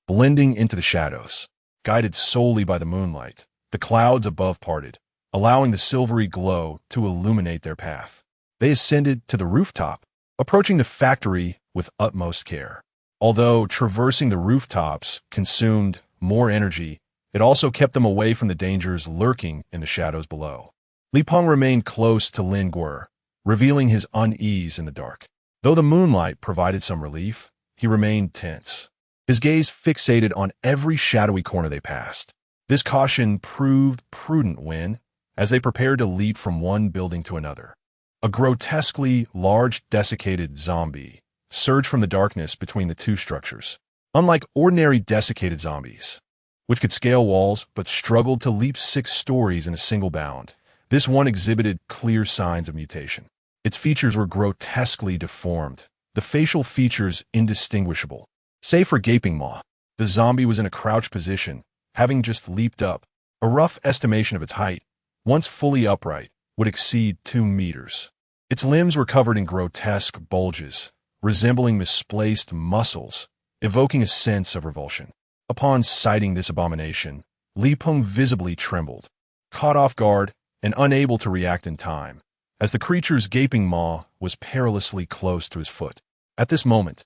Speaker 1: Blending into the shadows, guided solely by the moonlight, the clouds above parted, allowing the silvery glow to illuminate their path. They ascended to the rooftop, approaching the factory with utmost care. Although traversing the rooftops consumed more energy, it also kept them away from the dangers lurking in the shadows below. Li Peng remained close to Lin Guer, revealing his unease in the dark. Though the moonlight provided some relief, he remained tense, his gaze fixated on every shadowy corner they passed. This caution proved prudent when, as they prepared to leap from one building to another, a grotesquely large desiccated zombie surged from the darkness between the two structures. Unlike ordinary desiccated zombies, which could scale walls but struggled to leap 6 stories in a single bound, this one exhibited clear signs of mutation. Its features were grotesquely deformed, the facial features indistinguishable. Save for gaping maw, the zombie was in a crouched position, having just leaped up. A rough estimation of its height, once fully upright, would exceed 2 meters. Its limbs were covered in grotesque bulges, resembling misplaced muscles, evoking a sense of revulsion. Upon sighting this abomination, Li Peng visibly trembled, caught off guard and unable to react in time, as the creature's gaping maw was perilously close to his foot. At this moment,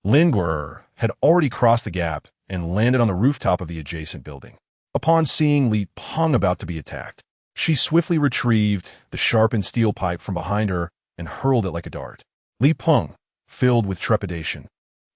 Speaker 1: Lin Guer had already crossed the gap and landed on the rooftop of the adjacent building. Upon seeing Li Peng about to be attacked, she swiftly retrieved the sharpened steel pipe from behind her and hurled it like a dart. Li Peng, filled with trepidation,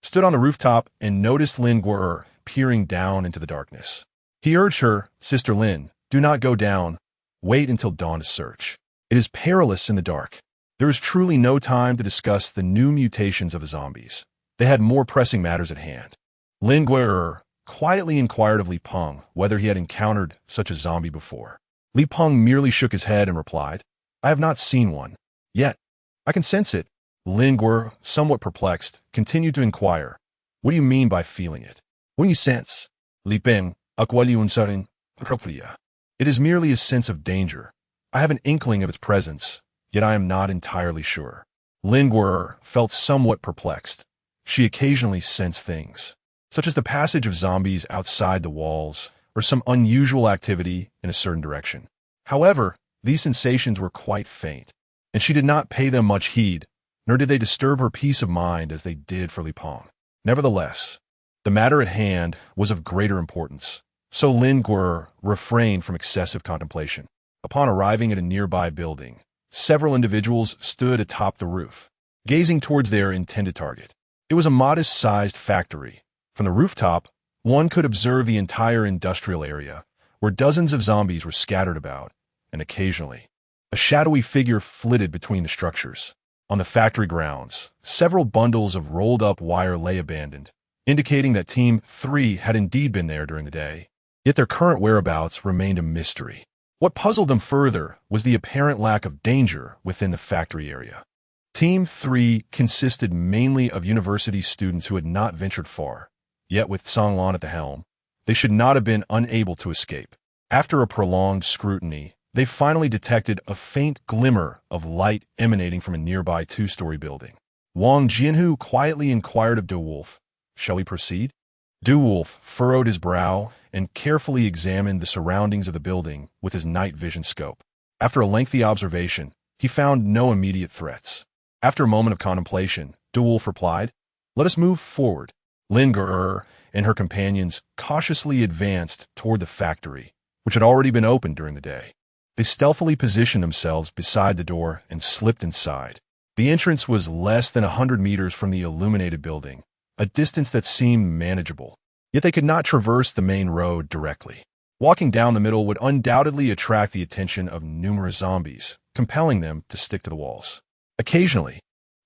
Speaker 1: stood on the rooftop and noticed Lin Guer peering down into the darkness. He urged her, "Sister Lin, do not go down. Wait until dawn to search. It is perilous in the dark." There was truly no time to discuss the new mutations of the zombies. They had more pressing matters at hand. Lin Guer quietly inquired of Li Peng whether he had encountered such a zombie before. Li Peng merely shook his head and replied, "I have not seen one. Yet, I can sense it." Lin Guer, somewhat perplexed, continued to inquire, "What do you mean by feeling it?" "When you sense, Li Peng, aquali unsarin, propria. It is merely a sense of danger. I have an inkling of its presence, yet I am not entirely sure." Lin Guer felt somewhat perplexed. She occasionally sensed things, such as the passage of zombies outside the walls, or some unusual activity in a certain direction. However, these sensations were quite faint, and she did not pay them much heed, nor did they disturb her peace of mind as they did for Li Peng. Nevertheless, the matter at hand was of greater importance, so Lin Guer refrained from excessive contemplation. Upon arriving at a nearby building, several individuals stood atop the roof, gazing towards their intended target. It was a modest-sized factory. From the rooftop, one could observe the entire industrial area, where dozens of zombies were scattered about, and occasionally, a shadowy figure flitted between the structures. On the factory grounds, several bundles of rolled-up wire lay abandoned, indicating that Team 3 had indeed been there during the day. Yet their current whereabouts remained a mystery. What puzzled them further was the apparent lack of danger within the factory area. Team 3 consisted mainly of university students who had not ventured far, yet with Songlan at the helm, they should not have been unable to escape. After a prolonged scrutiny, they finally detected a faint glimmer of light emanating from a nearby 2-story building. Wang Jianhu quietly inquired of DeWolf, "Shall we proceed?" DeWolf furrowed his brow and carefully examined the surroundings of the building with his night vision scope. After a lengthy observation, he found no immediate threats. After a moment of contemplation, DeWolf replied, "Let us move forward." Lin Guer and her companions cautiously advanced toward the factory, which had already been opened during the day. They stealthily positioned themselves beside the door and slipped inside. The entrance was less than 100 meters from the illuminated building, a distance that seemed manageable. Yet they could not traverse the main road directly. Walking down the middle would undoubtedly attract the attention of numerous zombies, compelling them to stick to the walls. Occasionally,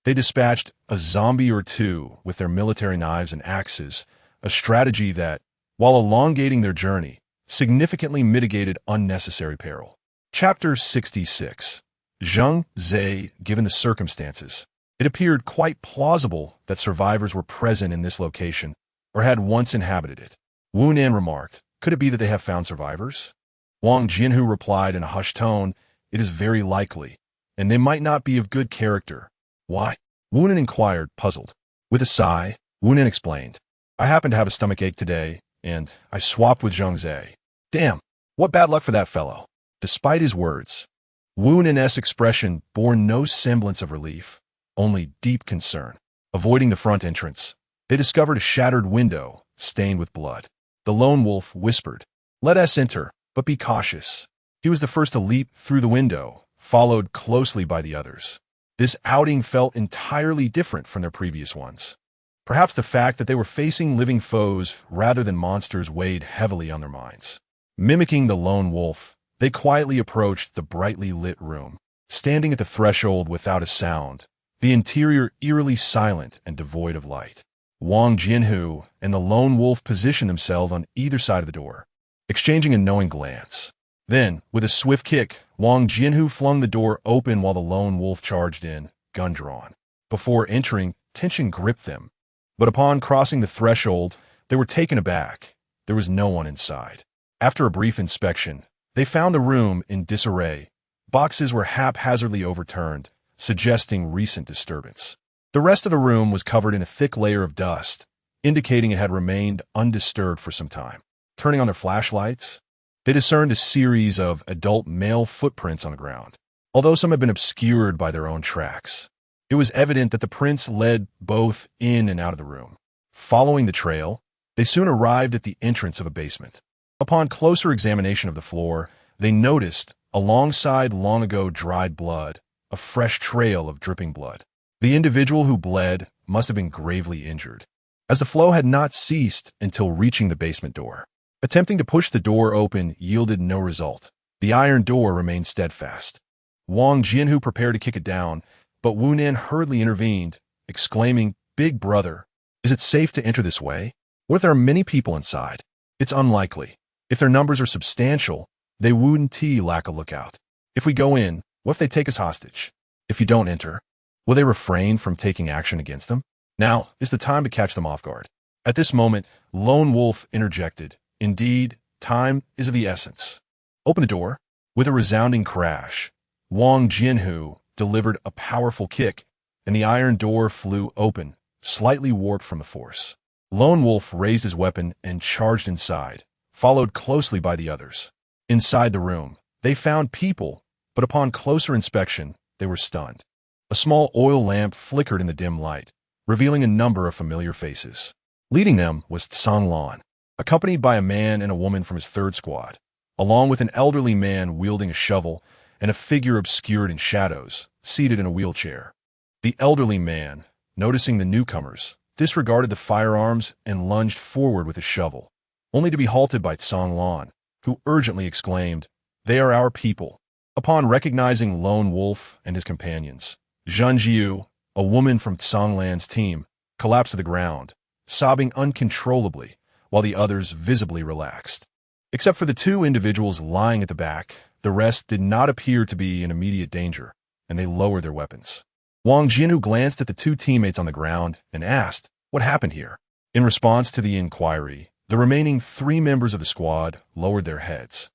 Speaker 1: they dispatched a zombie or two with their military knives and axes, a strategy that, while elongating their journey, significantly mitigated unnecessary peril. Chapter 66. Zhang Zhe. Given the circumstances, it appeared quite plausible that survivors were present in this location or had once inhabited it. Wu Nan remarked, "Could it be that they have found survivors?" Wang Jianhu replied in a hushed tone, "It is very likely, and they might not be of good character." "Why?" Wu Nan inquired, puzzled. With a sigh, Wu Nan explained, "I happen to have a stomachache today, and I swapped with Zhang Zhe." "Damn, what bad luck for that fellow." Despite his words, Wu Nan's expression bore no semblance of relief, only deep concern. Avoiding the front entrance, they discovered a shattered window stained with blood. The lone wolf whispered, "Let us enter, but be cautious." He was the first to leap through the window, followed closely by the others. This outing felt entirely different from their previous ones. Perhaps the fact that they were facing living foes rather than monsters weighed heavily on their minds. Mimicking the lone wolf, they quietly approached the brightly lit room. Standing at the threshold without a sound, the interior eerily silent and devoid of light. Wang Jianhu and the lone wolf positioned themselves on either side of the door, exchanging a knowing glance. Then, with a swift kick, Wang Jianhu flung the door open while the lone wolf charged in, gun drawn. Before entering, tension gripped them. But upon crossing the threshold, they were taken aback. There was no one inside. After a brief inspection, they found the room in disarray. Boxes were haphazardly overturned, suggesting recent disturbance. The rest of the room was covered in a thick layer of dust, indicating it had remained undisturbed for some time. Turning on their flashlights, they discerned a series of adult male footprints on the ground, although some had been obscured by their own tracks. It was evident that the prints led both in and out of the room. Following the trail, they soon arrived at the entrance of a basement. Upon closer examination of the floor, they noticed, alongside long ago dried blood, a fresh trail of dripping blood. The individual who bled must have been gravely injured, as the flow had not ceased until reaching the basement door. Attempting to push the door open yielded no result. The iron door remained steadfast. Wang Jianhu prepared to kick it down, but Wu Nan hurriedly intervened, exclaiming, "Big brother, is it safe to enter this way? What if there are many people inside?" "It's unlikely. If their numbers are substantial, they wouldn't lack a lookout. If we go in, what if they take us hostage? If you don't enter, will they refrain from taking action against them? Now is the time to catch them off guard." At this moment, Lone Wolf interjected, "Indeed, time is of the essence." "Open the door." With a resounding crash, Wang Jianhu delivered a powerful kick, and the iron door flew open, slightly warped from the force. Lone Wolf raised his weapon and charged inside, followed closely by the others. Inside the room, they found people, but upon closer inspection, they were stunned. A small oil lamp flickered in the dim light, revealing a number of familiar faces. Leading them was Tsang Lan, accompanied by a man and a woman from his third squad, along with an elderly man wielding a shovel and a figure obscured in shadows, seated in a wheelchair. The elderly man, noticing the newcomers, disregarded the firearms and lunged forward with a shovel, only to be halted by Tsang Lan, who urgently exclaimed, "They are our people." Upon recognizing Lone Wolf and his companions, Zhang Jiu, a woman from Tsang Lan's team, collapsed to the ground, sobbing uncontrollably, while the others visibly relaxed. Except for the two individuals lying at the back, the rest did not appear to be in immediate danger, and they lowered their weapons. Wang Jianhu glanced at the two teammates on the ground and asked, "What happened here?" In response to the inquiry, the remaining 3 members of the squad lowered their heads,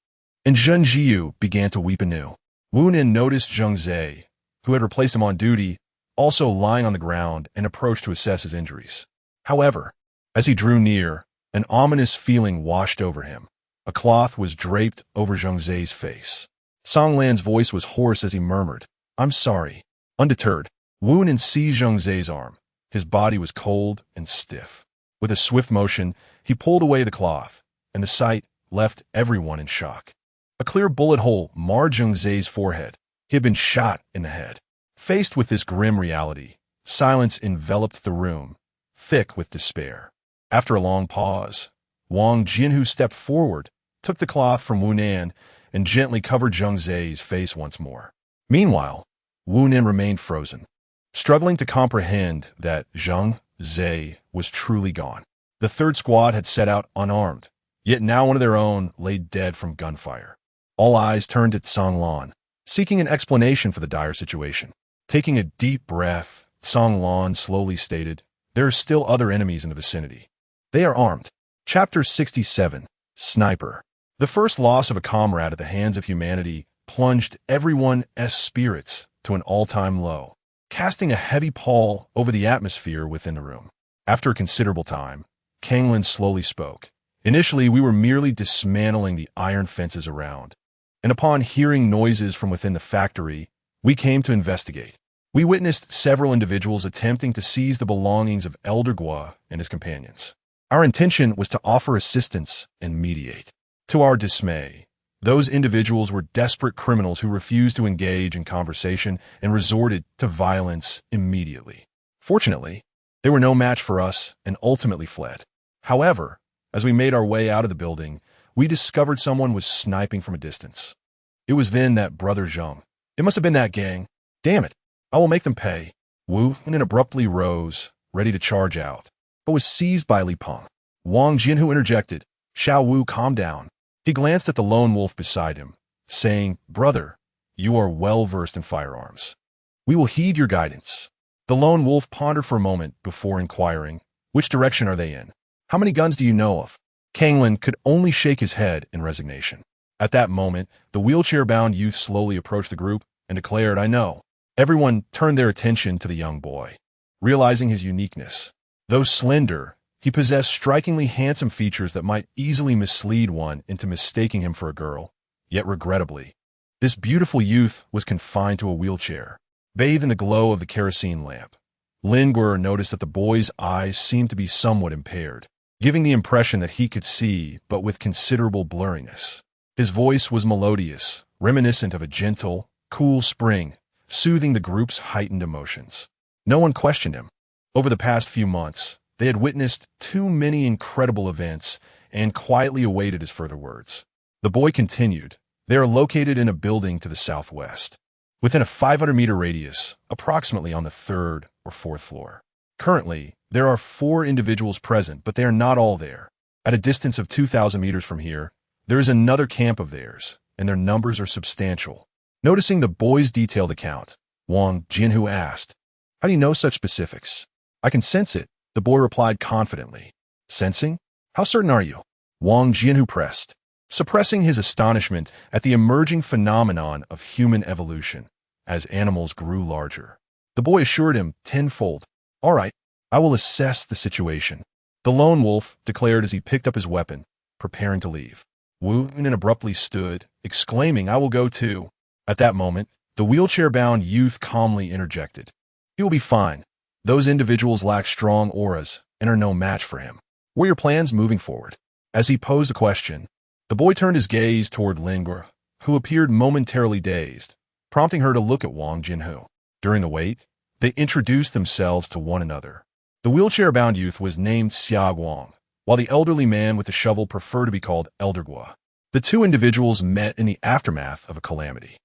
Speaker 1: and Zhang Jiu began to weep anew. Wu Nan noticed Zhang Zhe, who had replaced him on duty, also lying on the ground and approached to assess his injuries. However, as he drew near, an ominous feeling washed over him. A cloth was draped over Zhang Zhe's face. Tsang Lan's voice was hoarse as he murmured, "I'm sorry." Undeterred, Wu Nan seized Zhang Zhe's arm. His body was cold and stiff. With a swift motion, he pulled away the cloth, and the sight left everyone in shock. A clear bullet hole marred Zhang Zhe's forehead. He had been shot in the head. Faced with this grim reality, silence enveloped the room, thick with despair. After a long pause, Wang Jinhu stepped forward, took the cloth from Wu Nan, and gently covered Zheng Zai's face once more. Meanwhile, Wu Nan remained frozen, struggling to comprehend that Zheng Zai was truly gone. The third squad had set out unarmed, yet now one of their own lay dead from gunfire. All eyes turned at Song Lan, seeking an explanation for the dire situation. Taking a deep breath, Song Lan slowly stated, "There are still other enemies in the vicinity. They are armed." Chapter 67, Sniper. The first loss of a comrade at the hands of humanity plunged everyone's spirits to an all-time low, casting a heavy pall over the atmosphere within the room. After a considerable time, Kanglin slowly spoke. "Initially, we were merely dismantling the iron fences around, and upon hearing noises from within the factory, we came to investigate. We witnessed several individuals attempting to seize the belongings of Elder Gua and his companions. Our intention was to offer assistance and mediate. To our dismay, those individuals were desperate criminals who refused to engage in conversation and resorted to violence immediately. Fortunately, they were no match for us and ultimately fled. However, as we made our way out of the building, we discovered someone was sniping from a distance. It was then that Brother Zheng. It must have been that gang. Damn it, I will make them pay." Wu Nan abruptly rose, ready to charge out, but was seized by Li Peng. Wang Jinhu interjected, "Xiao Wu, calm down." He glanced at the lone wolf beside him, saying, "Brother, you are well versed in firearms. We will heed your guidance." The lone wolf pondered for a moment before inquiring, "Which direction are they in? How many guns do you know of?" Kanglin could only shake his head in resignation. At that moment, the wheelchair-bound youth slowly approached the group and declared, "I know." Everyone turned their attention to the young boy, realizing his uniqueness. Though slender, he possessed strikingly handsome features that might easily mislead one into mistaking him for a girl. Yet regrettably, this beautiful youth was confined to a wheelchair, bathed in the glow of the kerosene lamp. Lin Guer noticed that the boy's eyes seemed to be somewhat impaired, giving the impression that he could see, but with considerable blurriness. His voice was melodious, reminiscent of a gentle, cool spring, soothing the group's heightened emotions. No one questioned him. Over the past few months, they had witnessed too many incredible events and quietly awaited his further words. The boy continued, "They are located in a building to the southwest, within a 500-meter radius, approximately on the 3rd or 4th floor. Currently, there are 4 individuals present, but they are not all there. At a distance of 2,000 meters from here, there is another camp of theirs, and their numbers are substantial." Noticing the boy's detailed account, Wang Jinhu asked, "How do you know such specifics?" "I can sense it," the boy replied confidently. "Sensing? How certain are you?" Wang Jinhu pressed, suppressing his astonishment at the emerging phenomenon of human evolution as animals grew larger. The boy assured him tenfold, "All right, I will assess the situation." The lone wolf declared as he picked up his weapon, preparing to leave. Wu Nan abruptly stood, exclaiming, "I will go too." At that moment, the wheelchair-bound youth calmly interjected, "He will be fine. Those individuals lack strong auras and are no match for him. What are your plans moving forward?" As he posed a question, the boy turned his gaze toward Lin Guer, who appeared momentarily dazed, prompting her to look at Wang Jinhu. During the wait, they introduced themselves to one another. The wheelchair-bound youth was named Xia Guang, while the elderly man with the shovel preferred to be called Elder Gua. The two individuals met in the aftermath of a calamity.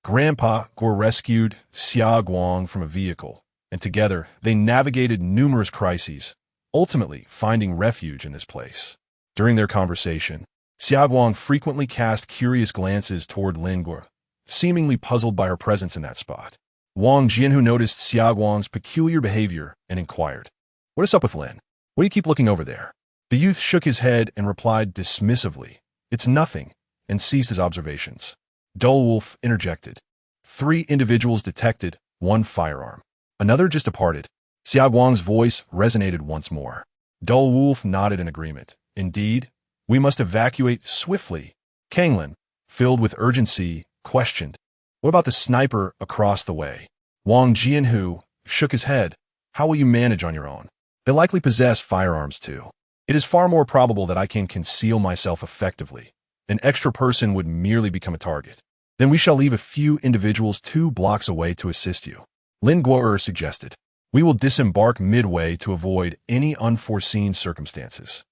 Speaker 1: Grandpa Guo rescued Xia Guang from a vehicle, and together they navigated numerous crises, ultimately finding refuge in this place. During their conversation, Xia Guang frequently cast curious glances toward Lin Guer, seemingly puzzled by her presence in that spot. Wang Jinhu noticed Xia Guang's peculiar behavior and inquired, "What is up with Lin? What do you keep looking over there?" The youth shook his head and replied dismissively, "It's nothing," and ceased his observations. Dull Wolf interjected, "3 individuals detected, 1 firearm. Another just departed." Xia Guang's voice resonated once more. Dull Wolf nodded in agreement. "Indeed, we must evacuate swiftly." Kanglin, filled with urgency, questioned, "What about the sniper across the way?" Wang Jinhu shook his head. "How will you manage on your own? They likely possess firearms too. It is far more probable that I can conceal myself effectively. An extra person would merely become a target. Then we shall leave a few individuals 2 blocks away to assist you." Lin Guer suggested, "We will disembark midway to avoid any unforeseen circumstances."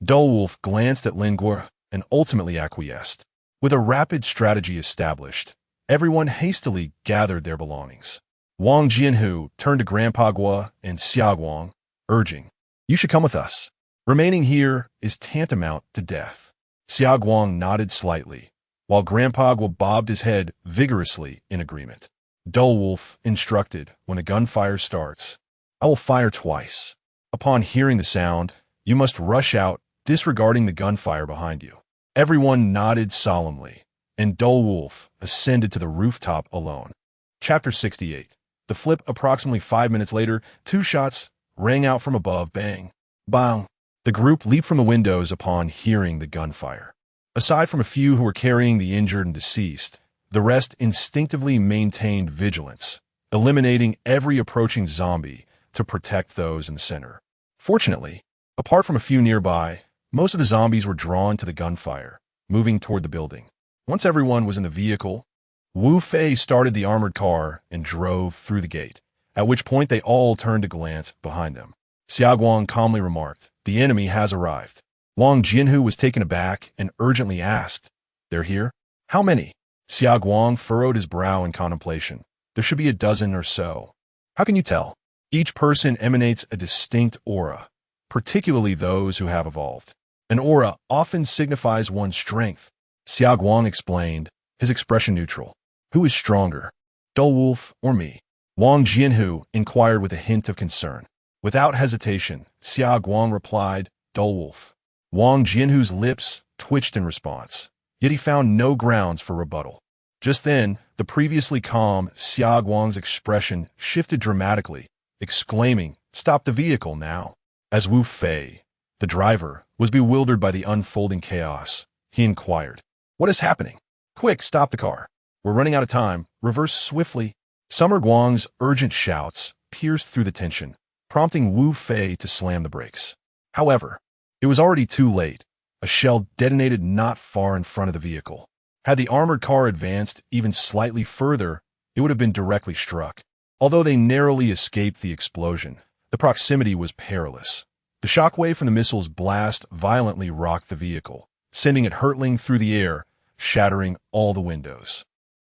Speaker 1: Dulwolf glanced at Lingua and ultimately acquiesced. With a rapid strategy established, everyone hastily gathered their belongings. Wang Jianhu turned to Grandpa Gua and Xiaoguang, urging, "You should come with us. Remaining here is tantamount to death." Xiaoguang nodded slightly, while Grandpa Gua bobbed his head vigorously in agreement. Dulwolf instructed, "When the gunfire starts, I will fire twice. Upon hearing the sound, you must rush out, disregarding the gunfire behind you." Everyone nodded solemnly, and Dulwolf ascended to the rooftop alone. Chapter 68. The flip. Approximately 5 minutes later, 2 shots rang out from above. Bang! Bang! The group leaped from the windows upon hearing the gunfire. Aside from a few who were carrying the injured and deceased, the rest instinctively maintained vigilance, eliminating every approaching zombie to protect those in the center. Fortunately, apart from a few nearby, most of the zombies were drawn to the gunfire, moving toward the building. Once everyone was in the vehicle, Wu Fei started the armored car and drove through the gate, at which point they all turned to glance behind them. Xiaoguang calmly remarked, "The enemy has arrived." Wang Jianhu was taken aback and urgently asked, "They're here? How many?" Xiaoguang furrowed his brow in contemplation. "There should be a dozen or so." "How can you tell?" "Each person emanates a distinct aura, particularly those who have evolved. An aura often signifies one's strength." Xiaoguang explained, his expression neutral. "Who is stronger, Dulwolf or me?" Wang Jianhu inquired with a hint of concern. Without hesitation, Xiaoguang replied, "Dulwolf." Wang Jianhu's lips twitched in response, yet he found no grounds for rebuttal. Just then, the previously calm Xiaoguang's expression shifted dramatically, exclaiming, "Stop the vehicle now." As Wu Fei, the driver, was bewildered by the unfolding chaos, he inquired, "What is happening? Quick, stop the car. We're running out of time. Reverse swiftly." Summer Guang's urgent shouts pierced through the tension, prompting Wu Fei to slam the brakes. However, it was already too late. A shell detonated not far in front of the vehicle. Had the armored car advanced even slightly further, it would have been directly struck. Although they narrowly escaped the explosion, the proximity was perilous. The shockwave from the missile's blast violently rocked the vehicle, sending it hurtling through the air, shattering all the windows.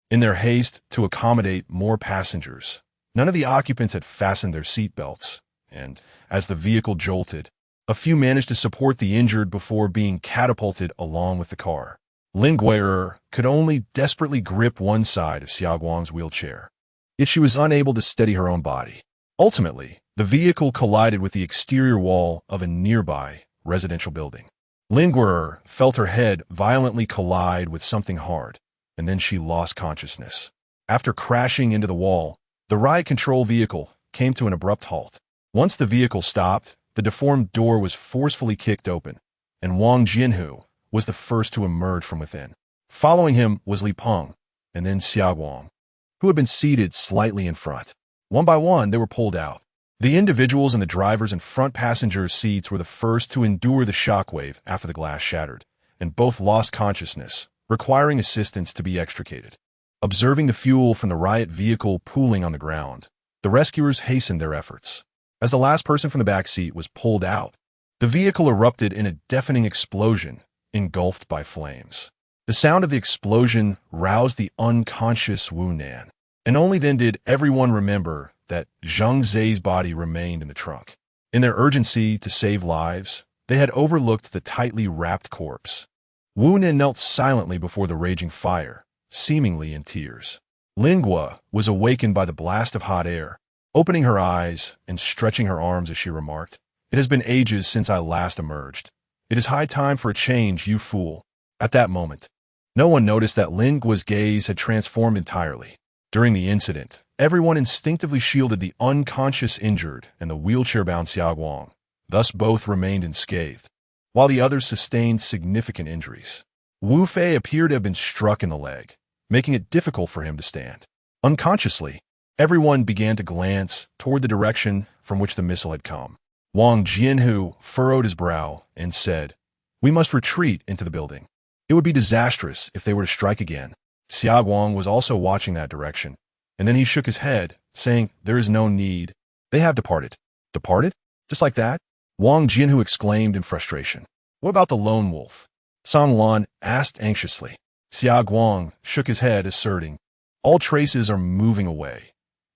Speaker 1: In their haste to accommodate more passengers, none of the occupants had fastened their seatbelts, and, as the vehicle jolted, a few managed to support the injured before being catapulted along with the car. Lingua could only desperately grip one side of Xiaoguang's wheelchair, yet she was unable to steady her own body. Ultimately, the vehicle collided with the exterior wall of a nearby residential building. Lingua felt her head violently collide with something hard, and then she lost consciousness. After crashing into the wall, the riot control vehicle came to an abrupt halt. Once the vehicle stopped, the deformed door was forcefully kicked open, and Wang Jianhu was the first to emerge from within. Following him was Li Peng, and then Xiaoguang, who had been seated slightly in front. One by one, they were pulled out. The individuals in the driver's and front passenger's seats were the first to endure the shockwave after the glass shattered, and both lost consciousness, requiring assistance to be extricated. Observing the fuel from the riot vehicle pooling on the ground, the rescuers hastened their efforts. As the last person from the back seat was pulled out, the vehicle erupted in a deafening explosion, engulfed by flames. The sound of the explosion roused the unconscious Wu Nan, and only then did everyone remember that Zhang Zai's body remained in the trunk. In their urgency to save lives, they had overlooked the tightly wrapped corpse. Wu Nan knelt silently before the raging fire, seemingly in tears. Lingua was awakened by the blast of hot air, opening her eyes and stretching her arms as she remarked, "It has been ages since I last emerged. It is high time for a change, you fool." At that moment, no one noticed that Lingua's gaze had transformed entirely. During the incident, everyone instinctively shielded the unconscious injured and the wheelchair-bound Xiaoguang. Thus both remained unscathed, while the others sustained significant injuries. Wu Fei appeared to have been struck in the leg, making it difficult for him to stand. Unconsciously, everyone began to glance toward the direction from which the missile had come. Wang Jianhu furrowed his brow and said, "We must retreat into the building. It would be disastrous if they were to strike again." Xiaoguang was also watching that direction, and then he shook his head, saying, "There is no need. They have departed." "Departed? Just like that?" Wang Jianhu exclaimed in frustration. What about the lone wolf? Song Lan asked anxiously. Xia Guang shook his head, asserting, all traces are moving away.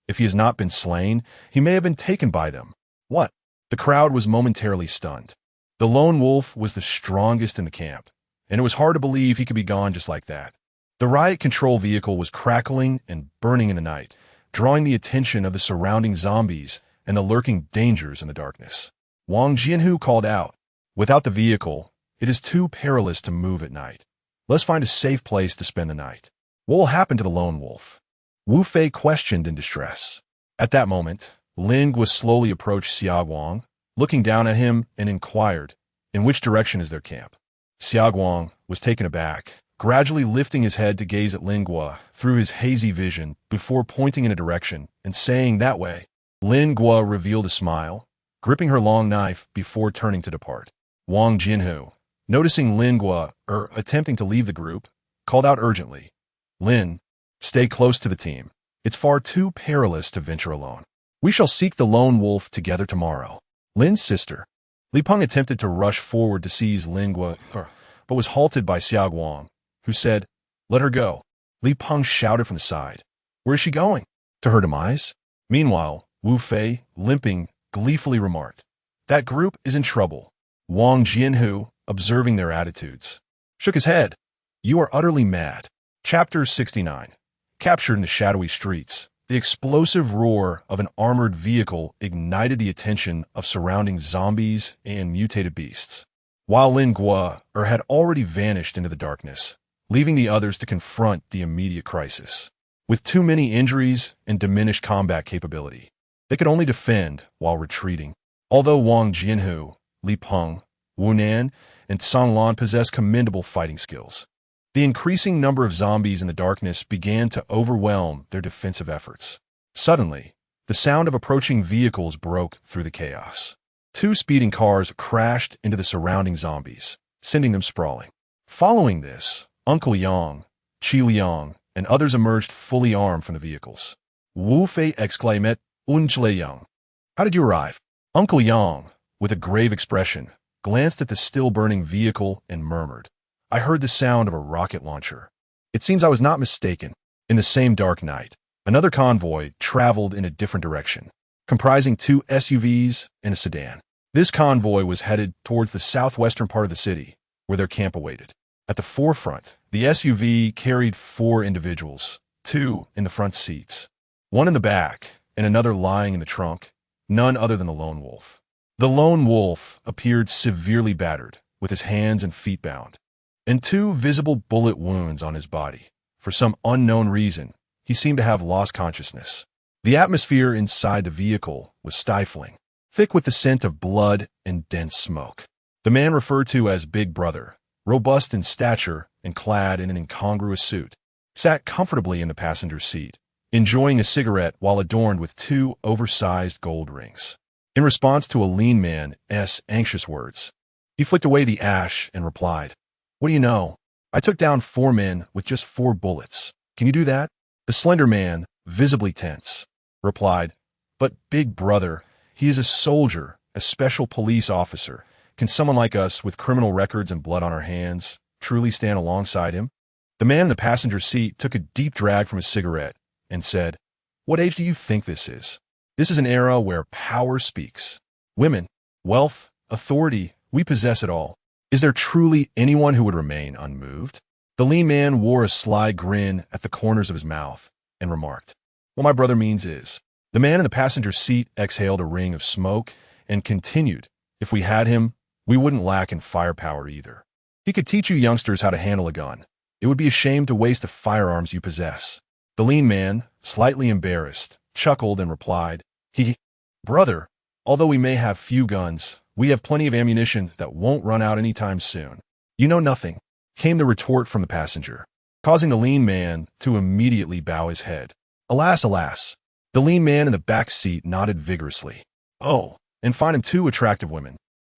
Speaker 1: If he has not been slain, he may have been taken by them. What? The crowd was momentarily stunned. The lone wolf was the strongest in the camp, and it was hard to believe he could be gone just like that. The riot control vehicle was crackling and burning in the night, drawing the attention of the surrounding zombies and the lurking dangers in the darkness. Wang Jianhu called out, without the vehicle, it is too perilous to move at night. Let's find a safe place to spend the night. What will happen to the lone wolf? Wu Fei questioned in distress. At that moment, Ling was slowly approached Xia Guang, looking down at him and inquired, in which direction is their camp? Xia Guang was taken aback, gradually lifting his head to gaze at Lin Guo through his hazy vision before pointing in a direction and saying that way. Lin Guo revealed a smile, gripping her long knife before turning to depart. Wang Jianhu, noticing Lin Guo attempting to leave the group, called out urgently, Lin, stay close to the team. It's far too perilous to venture alone. We shall seek the lone wolf together tomorrow. Lin's sister, Li Peng, attempted to rush forward to seize Lin Guo, but was halted by Xia Guang, who said, let her go. Li Peng shouted from the side, where is she going? To her demise? Meanwhile, Wu Fei, limping, gleefully remarked, that group is in trouble. Wang Jianhu, observing their attitudes, shook his head. You are utterly mad. Chapter 69. Captured in the shadowy streets, the explosive roar of an armored vehicle ignited the attention of surrounding zombies and mutated beasts. While Lin Guo had already vanished into the darkness, leaving the others to confront the immediate crisis. With too many injuries and diminished combat capability, they could only defend while retreating. Although Wang Jianhu, Li Peng, Wu Nan, and Song Lan possessed commendable fighting skills, the increasing number of zombies in the darkness began to overwhelm their defensive efforts. Suddenly, the sound of approaching vehicles broke through the chaos. Two speeding cars crashed into the surrounding zombies, sending them sprawling. Following this, Uncle Yang, Qi Liang, and others emerged fully armed from the vehicles. Wu Fei exclaimed, Uncle Yang, how did you arrive? Uncle Yang, with a grave expression, glanced at the still-burning vehicle and murmured, I heard the sound of a rocket launcher. It seems I was not mistaken. In the same dark night, another convoy traveled in a different direction, comprising two SUVs and a sedan. This convoy was headed towards the southwestern part of the city, where their camp awaited. At the forefront, the SUV carried 4 individuals, 2 in the front seats, 1 in the back, and another lying in the trunk, none other than the lone wolf. The lone wolf appeared severely battered, with his hands and feet bound, and 2 visible bullet wounds on his body. For some unknown reason, he seemed to have lost consciousness. The atmosphere inside the vehicle was stifling, thick with the scent of blood and dense smoke. The man referred to as Big Brother, robust in stature and clad in an incongruous suit, sat comfortably in the passenger seat, enjoying a cigarette while adorned with 2 oversized gold rings. In response to a lean man's anxious words, he flicked away the ash and replied, What do you know? I took down 4 men with just 4 bullets. Can you do that? The slender man, visibly tense, replied, But Big Brother, he is a soldier, a special police officer. Can someone like us with criminal records and blood on our hands truly stand alongside him? The man in the passenger seat took a deep drag from his cigarette and said, What age do you think this is? This is an era where power speaks. Women, wealth, authority, we possess it all. Is there truly anyone who would remain unmoved? The lean man wore a sly grin at the corners of his mouth and remarked, What my brother means is, the man in the passenger seat exhaled a ring of smoke and continued, If we had him, we wouldn't lack in firepower either. He could teach you youngsters how to handle a gun. It would be a shame to waste the firearms you possess. The lean man, slightly embarrassed, chuckled and replied, Brother, although we may have few guns, we have plenty of ammunition that won't run out anytime soon. You know nothing, came the retort from the passenger, causing the lean man to immediately bow his head. Alas, alas. The lean man in the back seat nodded vigorously. Oh, and find him 2 attractive women.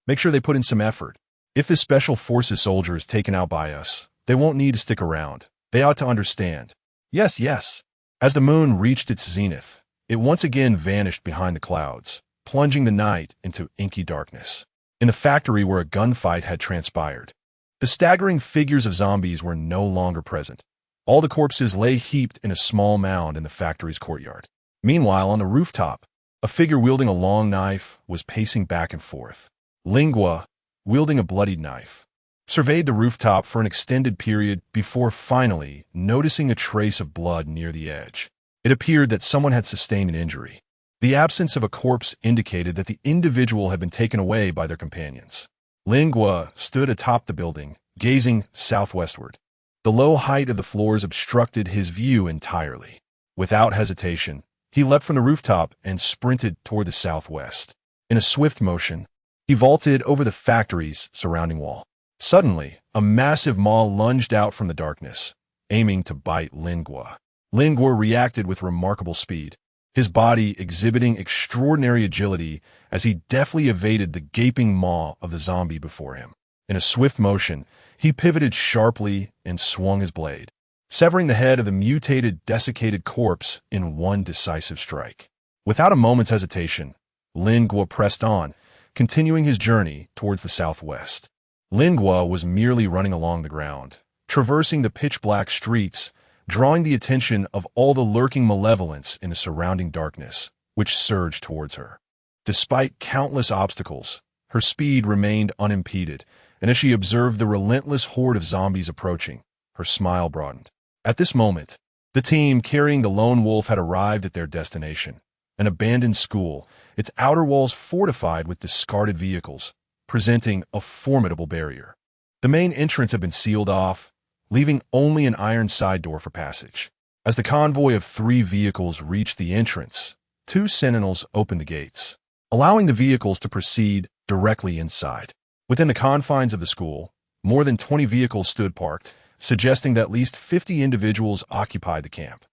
Speaker 1: Make sure they put in some effort. If this special forces soldier is taken out by us, they won't need to stick around. They ought to understand. Yes, yes. As the moon reached its zenith, it once again vanished behind the clouds, plunging the night into inky darkness. in the factory where a gunfight had transpired. The staggering figures of zombies were no longer present. All the corpses lay heaped in a small mound in the factory's courtyard. Meanwhile, on the rooftop, a figure wielding a long knife was pacing back and forth. Lingua, wielding a bloodied knife, surveyed the rooftop for an extended period before finally noticing a trace of blood near the edge. It appeared that someone had sustained an injury. The absence of a corpse indicated that the individual had been taken away by their companions. Lingua stood atop the building, gazing southwestward. The low height of the floors obstructed his view entirely. Without hesitation, he leapt from the rooftop and sprinted toward the southwest. In a swift motion, he vaulted over the factory's surrounding wall. Suddenly, a massive maw lunged out from the darkness, aiming to bite Lingua. Lingua reacted with remarkable speed, his body exhibiting extraordinary agility as he deftly evaded the gaping maw of the zombie before him. In a swift motion, he pivoted sharply and swung his blade, severing the head of the mutated, desiccated corpse in one decisive strike. Without a moment's hesitation, Lingua pressed on, continuing his journey towards the southwest. Lingua was merely running along the ground, traversing the pitch-black streets, drawing the attention of all the lurking malevolence in the surrounding darkness, which surged towards her. Despite countless obstacles, her speed remained unimpeded, and as she observed the relentless horde of zombies approaching, her smile broadened. At this moment, the team carrying the lone wolf had arrived at their destination, an abandoned school, its outer walls fortified with discarded vehicles, presenting a formidable barrier. The main entrance had been sealed off, leaving only an iron side door for passage. As the convoy of 3 vehicles reached the entrance, 2 sentinels opened the gates, allowing the vehicles to proceed directly inside. Within the confines of the school, more than 20 vehicles stood parked, suggesting that at least 50 individuals occupied the camp.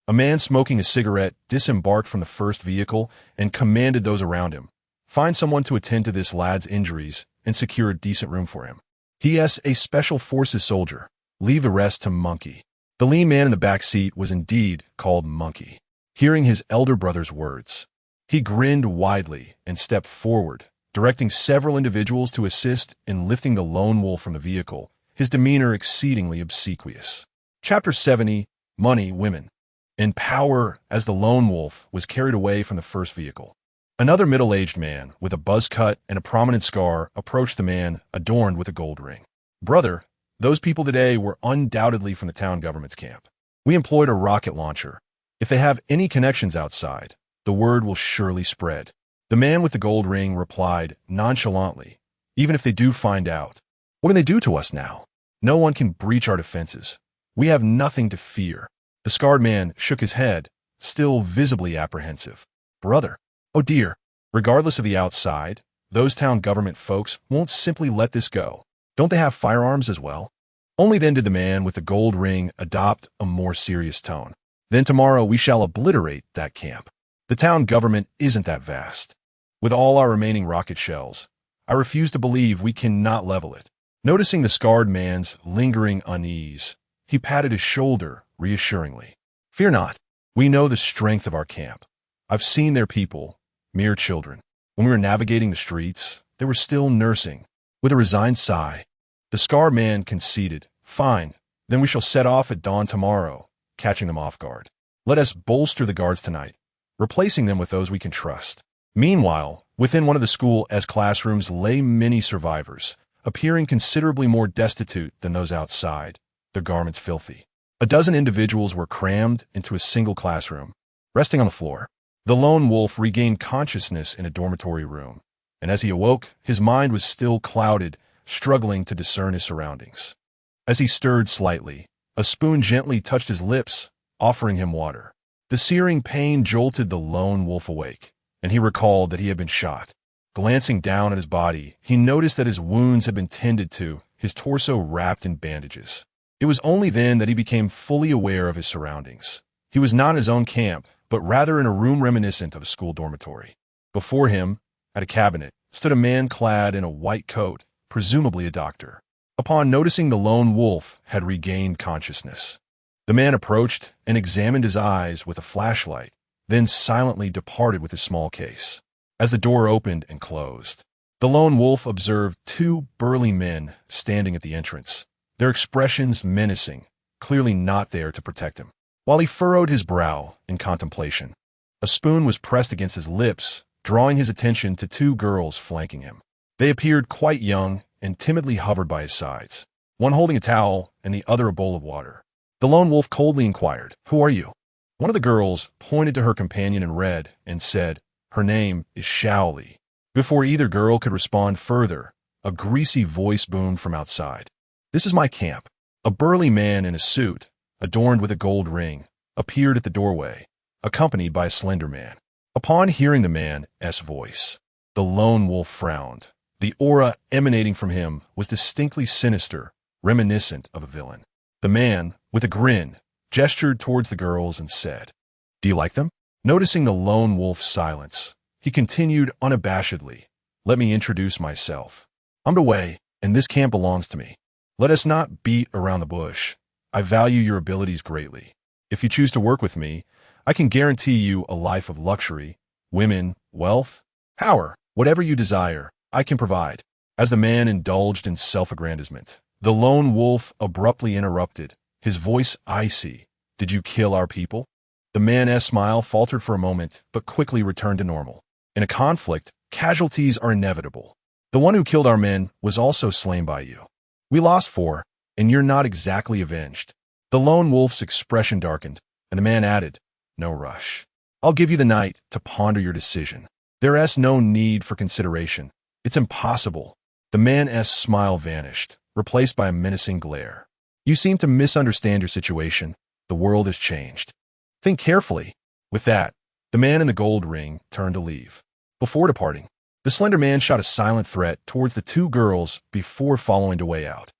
Speaker 1: A man smoking a cigarette disembarked from the first vehicle and commanded those around him, "Find someone to attend to this lad's injuries and secure a decent room for him. P.S. A Special Forces soldier. Leave the rest to Monkey." The lean man in the back seat was indeed called Monkey. Hearing his elder brother's words, he grinned widely and stepped forward, directing several individuals to assist in lifting the lone wolf from the vehicle, his demeanor exceedingly obsequious. Chapter 70, Money, Women, and Power. As the lone wolf was carried away from the first vehicle, another middle-aged man with a buzz cut and a prominent scar approached the man adorned with a gold ring. "Brother, those people today were undoubtedly from the town government's camp. We employed a rocket launcher. If they have any connections outside, the word will surely spread." The man with the gold ring replied nonchalantly, "Even if they do find out, what can they do to us now? No one can breach our defenses. We have nothing to fear." The scarred man shook his head, still visibly apprehensive. "Brother, oh dear, regardless of the outside, those town government folks won't simply let this go. Don't they have firearms as well?" Only then did the man with the gold ring adopt a more serious tone. "Then tomorrow we shall obliterate that camp. The town government isn't that vast. With all our remaining rocket shells, I refuse to believe we cannot level it." Noticing the scarred man's lingering unease, he patted his shoulder reassuringly. "Fear not. We know the strength of our camp. I've seen their people, mere children. When we were navigating the streets, they were still nursing." With a resigned sigh, the scarred man conceded, "Fine, then we shall set off at dawn tomorrow, catching them off guard. Let us bolster the guards tonight, replacing them with those we can trust." Meanwhile, within one of the school's classrooms lay many survivors, appearing considerably more destitute than those outside, their garments filthy. A dozen individuals were crammed into a single classroom, resting on the floor. The lone wolf regained consciousness in a dormitory room, and as he awoke, his mind was still clouded, struggling to discern his surroundings. As he stirred slightly, a spoon gently touched his lips, offering him water. The searing pain jolted the lone wolf awake, and he recalled that he had been shot. Glancing down at his body, he noticed that his wounds had been tended to, his torso wrapped in bandages. It was only then that he became fully aware of his surroundings. He was not in his own camp, but rather in a room reminiscent of a school dormitory. Before him, at a cabinet, stood a man clad in a white coat, presumably a doctor. Upon noticing the lone wolf had regained consciousness, the man approached and examined his eyes with a flashlight, then silently departed with his small case. As the door opened and closed, The lone wolf observed two burly men standing at the entrance, their expressions menacing, clearly not there to protect him. While he furrowed his brow in contemplation, a spoon was pressed against his lips, drawing his attention to two girls flanking him. They appeared quite young and timidly hovered by his sides, one holding a towel and the other a bowl of water. The lone wolf coldly inquired, "Who are you?" One of the girls pointed to her companion in red and said, "Her name is Shaoli." Before either girl could respond further, a greasy voice boomed from outside. "This is my camp." A burly man in a suit, adorned with a gold ring, appeared at the doorway, accompanied by a slender man. Upon hearing the man's voice, the lone wolf frowned. The aura emanating from him was distinctly sinister, reminiscent of a villain. The man, with a grin, gestured towards the girls and said, "Do you like them?" Noticing the lone wolf's silence, he continued unabashedly, "Let me introduce myself. I'm Dway, and this camp belongs to me. Let us not beat around the bush. I value your abilities greatly. If you choose to work with me, I can guarantee you a life of luxury, women, wealth, power, whatever you desire, I can provide." As the man indulged in self-aggrandizement, the lone wolf abruptly interrupted, his voice icy. "Did you kill our people?" The man's smile faltered for a moment, but quickly returned to normal. "In a conflict, casualties are inevitable. The one who killed our men was also slain by you. We lost 4, and you're not exactly avenged." The lone wolf's expression darkened, and the man added, "No rush. I'll give you the night to ponder your decision. There's no need for consideration. It's impossible." The man's smile vanished, replaced by a menacing glare. "You seem to misunderstand your situation. The world has changed. Think carefully." With that, the man in the gold ring turned to leave. Before departing, the slender man shot a silent threat towards the two girls before following Dway out.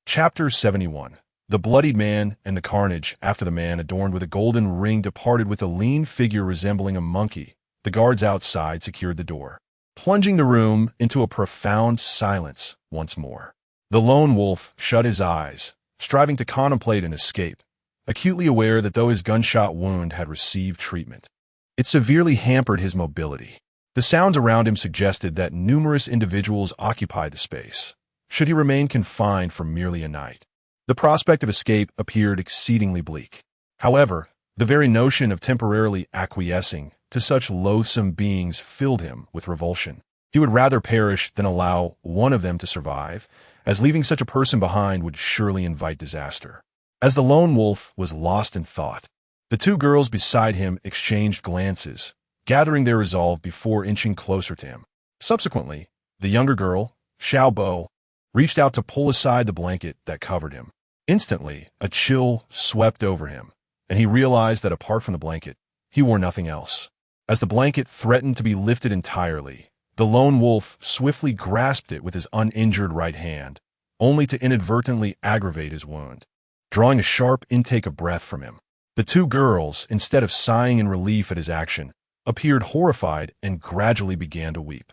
Speaker 1: Chapter 71. The bloodied man and the carnage. After the man adorned with a golden ring departed with a lean figure resembling a monkey, the guards outside secured the door, plunging the room into a profound silence once more. The lone wolf shut his eyes, striving to contemplate an escape, acutely aware that though his gunshot wound had received treatment, it severely hampered his mobility. The sounds around him suggested that numerous individuals occupied the space, should he remain confined for merely a night. The prospect of escape appeared exceedingly bleak. However, the very notion of temporarily acquiescing to such loathsome beings filled him with revulsion. He would rather perish than allow one of them to survive, as leaving such a person behind would surely invite disaster. As the lone wolf was lost in thought, the two girls beside him exchanged glances, gathering their resolve before inching closer to him. Subsequently, the younger girl, Xiaobo, reached out to pull aside the blanket that covered him. Instantly, a chill swept over him, and he realized that apart from the blanket, he wore nothing else. As the blanket threatened to be lifted entirely, the lone wolf swiftly grasped it with his uninjured right hand, only to inadvertently aggravate his wound, drawing a sharp intake of breath from him. The two girls, instead of sighing in relief at his action, appeared horrified and gradually began to weep.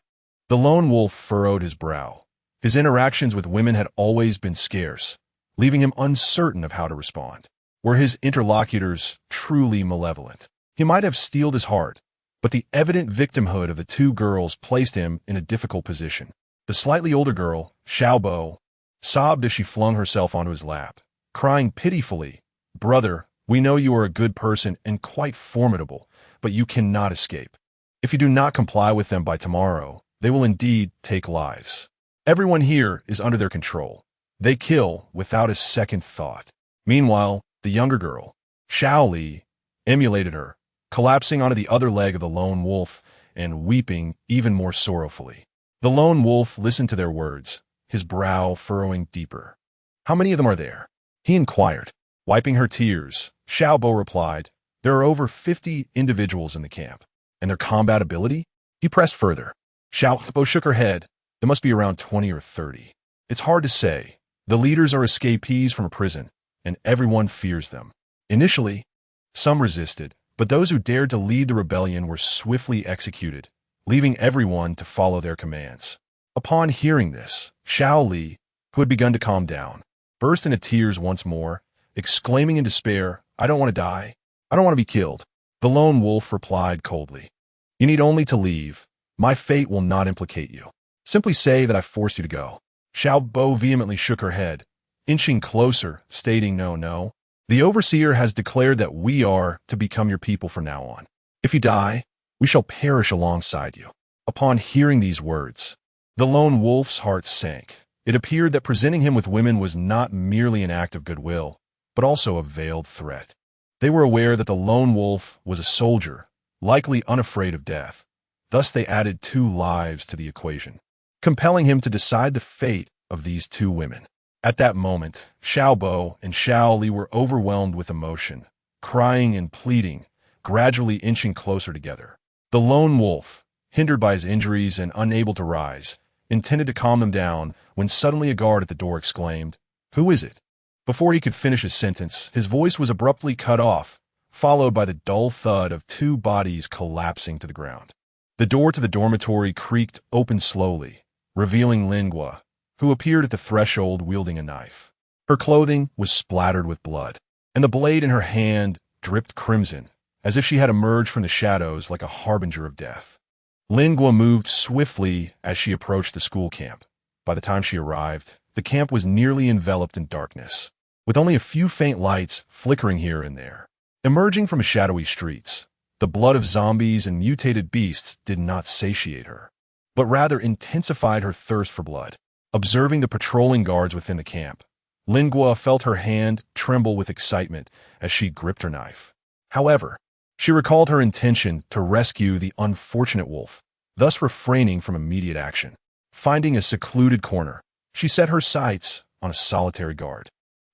Speaker 1: The lone wolf furrowed his brow. His interactions with women had always been scarce, leaving him uncertain of how to respond. Were his interlocutors truly malevolent? He might have steeled his heart, but the evident victimhood of the two girls placed him in a difficult position. The slightly older girl, Xiaobo, sobbed as she flung herself onto his lap, crying pitifully, "Brother, we know you are a good person and quite formidable, but you cannot escape. If you do not comply with them by tomorrow, they will indeed take lives. Everyone here is under their control. They kill without a second thought." Meanwhile, the younger girl, Shaoli, emulated her, collapsing onto the other leg of the lone wolf and weeping even more sorrowfully. The lone wolf listened to their words, his brow furrowing deeper. "How many of them are there?" he inquired. Wiping her tears, Xiaobo replied, "There are over 50 individuals in the camp. And their combat ability?" He pressed further. Xiaobo shook her head. "There must be around 20 or 30. It's hard to say. The leaders are escapees from a prison, and everyone fears them. Initially, some resisted, but those who dared to lead the rebellion were swiftly executed, leaving everyone to follow their commands." Upon hearing this, Shaoli, who had begun to calm down, burst into tears once more, exclaiming in despair, "I don't want to die. I don't want to be killed." The lone wolf replied coldly, "You need only to leave. My fate will not implicate you." Simply say that I forced you to go. Xiao Bo vehemently shook her head, inching closer, stating no, no. The overseer has declared that we are to become your people from now on. If you die, we shall perish alongside you. Upon hearing these words, the lone wolf's heart sank. It appeared that presenting him with women was not merely an act of goodwill, but also a veiled threat. They were aware that the lone wolf was a soldier, likely unafraid of death. Thus they added 2 lives to the equation, compelling him to decide the fate of these 2 women. At that moment, Xiao Bo and Xiao Li were overwhelmed with emotion, crying and pleading, gradually inching closer together. The lone wolf, hindered by his injuries and unable to rise, intended to calm them down when suddenly a guard at the door exclaimed, "Who is it?" Before he could finish his sentence, his voice was abruptly cut off, followed by the dull thud of 2 bodies collapsing to the ground. The door to the dormitory creaked open slowly, revealing Lingua, who appeared at the threshold wielding a knife. Her clothing was splattered with blood, and the blade in her hand dripped crimson, as if she had emerged from the shadows like a harbinger of death. Lingua moved swiftly as she approached the school camp. By the time she arrived, the camp was nearly enveloped in darkness, with only a few faint lights flickering here and there. Emerging from shadowy streets, the blood of zombies and mutated beasts did not satiate her, but rather intensified her thirst for blood. Observing the patrolling guards within the camp, Lingua felt her hand tremble with excitement as she gripped her knife. However, she recalled her intention to rescue the unfortunate wolf, thus refraining from immediate action. Finding a secluded corner, she set her sights on a solitary guard,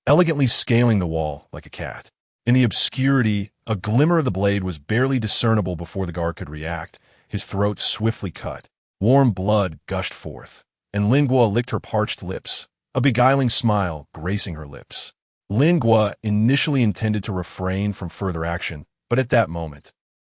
Speaker 1: elegantly scaling the wall like a cat. In the obscurity, a glimmer of the blade was barely discernible before the guard could react. His throat swiftly cut. Warm blood gushed forth, and Lingua licked her parched lips, a beguiling smile gracing her lips. Lingua initially intended to refrain from further action, but at that moment,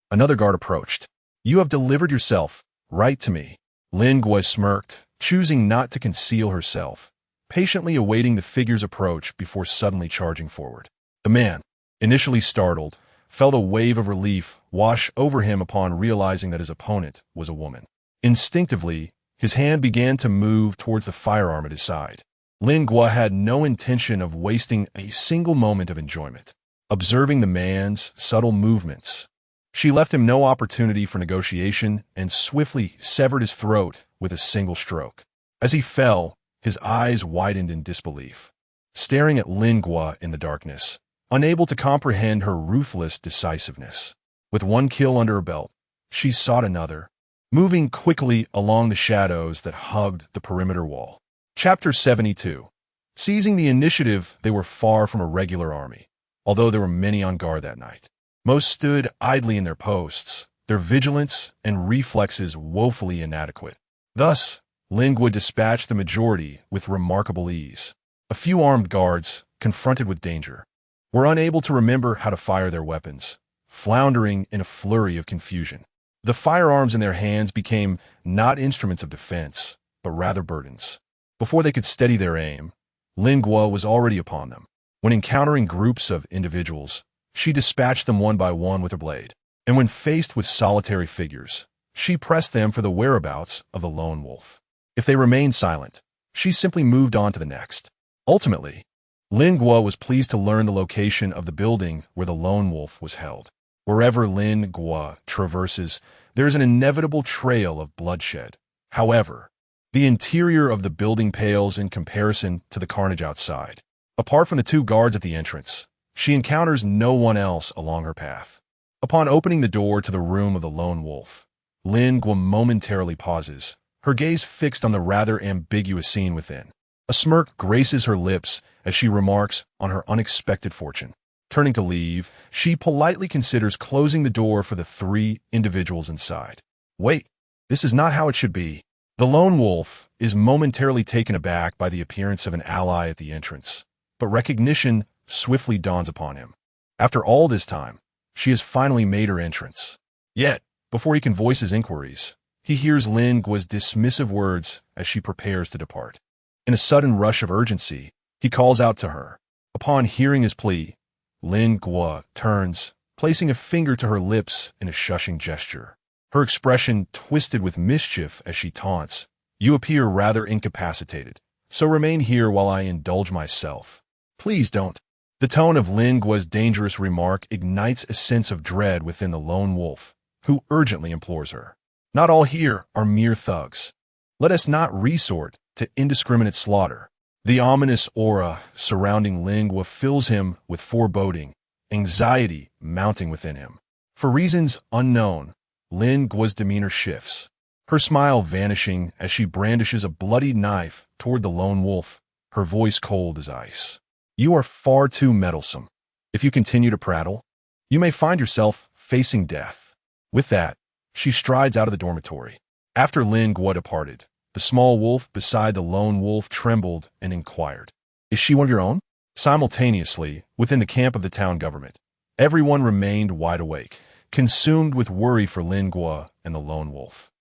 Speaker 1: another guard approached. "You have delivered yourself right to me." Lingua smirked, choosing not to conceal herself, patiently awaiting the figure's approach before suddenly charging forward. The man, initially startled, felt a wave of relief wash over him upon realizing that his opponent was a woman. Instinctively, his hand began to move towards the firearm at his side. Lingua had no intention of wasting a single moment of enjoyment. Observing the man's subtle movements, she left him no opportunity for negotiation and swiftly severed his throat with a single stroke. As he fell, his eyes widened in disbelief, staring at Lingua in the darkness, unable to comprehend her ruthless decisiveness. With 1 kill under her belt, she sought another, moving quickly along the shadows that hugged the perimeter wall. Chapter 72. Seizing the initiative, they were far from a regular army, although there were many on guard that night. Most stood idly in their posts, their vigilance and reflexes woefully inadequate. Thus, Lingua dispatched the majority with remarkable ease. A few armed guards, confronted with danger, were unable to remember how to fire their weapons, floundering in a flurry of confusion. The firearms in their hands became not instruments of defense, but rather burdens. Before they could steady their aim, Lingua was already upon them. When encountering groups of individuals, she dispatched them one by one with her blade, and when faced with solitary figures, she pressed them for the whereabouts of the lone wolf. If they remained silent, she simply moved on to the next. Ultimately, Lingua was pleased to learn the location of the building where the lone wolf was held. Wherever Lingua traverses, there is an inevitable trail of bloodshed. However, the interior of the building pales in comparison to the carnage outside. Apart from the 2 guards at the entrance, she encounters no one else along her path. Upon opening the door to the room of the lone wolf, Lingua momentarily pauses, her gaze fixed on the rather ambiguous scene within. A smirk graces her lips as she remarks on her unexpected fortune. Turning to leave, she politely considers closing the door for the 3 individuals inside. Wait, this is not how it should be. The lone wolf is momentarily taken aback by the appearance of an ally at the entrance, but recognition swiftly dawns upon him. After all this time, she has finally made her entrance. Yet, before he can voice his inquiries, he hears Lingua's dismissive words as she prepares to depart. In a sudden rush of urgency, he calls out to her. Upon hearing his plea, Lingua turns, placing a finger to her lips in a shushing gesture. Her expression twisted with mischief as she taunts, You appear rather incapacitated, so remain here while I indulge myself. Please don't. The tone of Lin Guo's dangerous remark ignites a sense of dread within the lone wolf, who urgently implores her. Not all here are mere thugs. Let us not resort to indiscriminate slaughter. The ominous aura surrounding Lin Guo fills him with foreboding, anxiety mounting within him. For reasons unknown, Lin Guo's demeanor shifts, her smile vanishing as she brandishes a bloodied knife toward the lone wolf, her voice cold as ice. You are far too meddlesome. If you continue to prattle, you may find yourself facing death. With that, she strides out of the dormitory. After Lin Guo departed, the small wolf beside the lone wolf trembled and inquired, "Is she one of your own?" Simultaneously, within the camp of the town government, everyone remained wide awake, consumed with worry for Lin Guo and the lone wolf.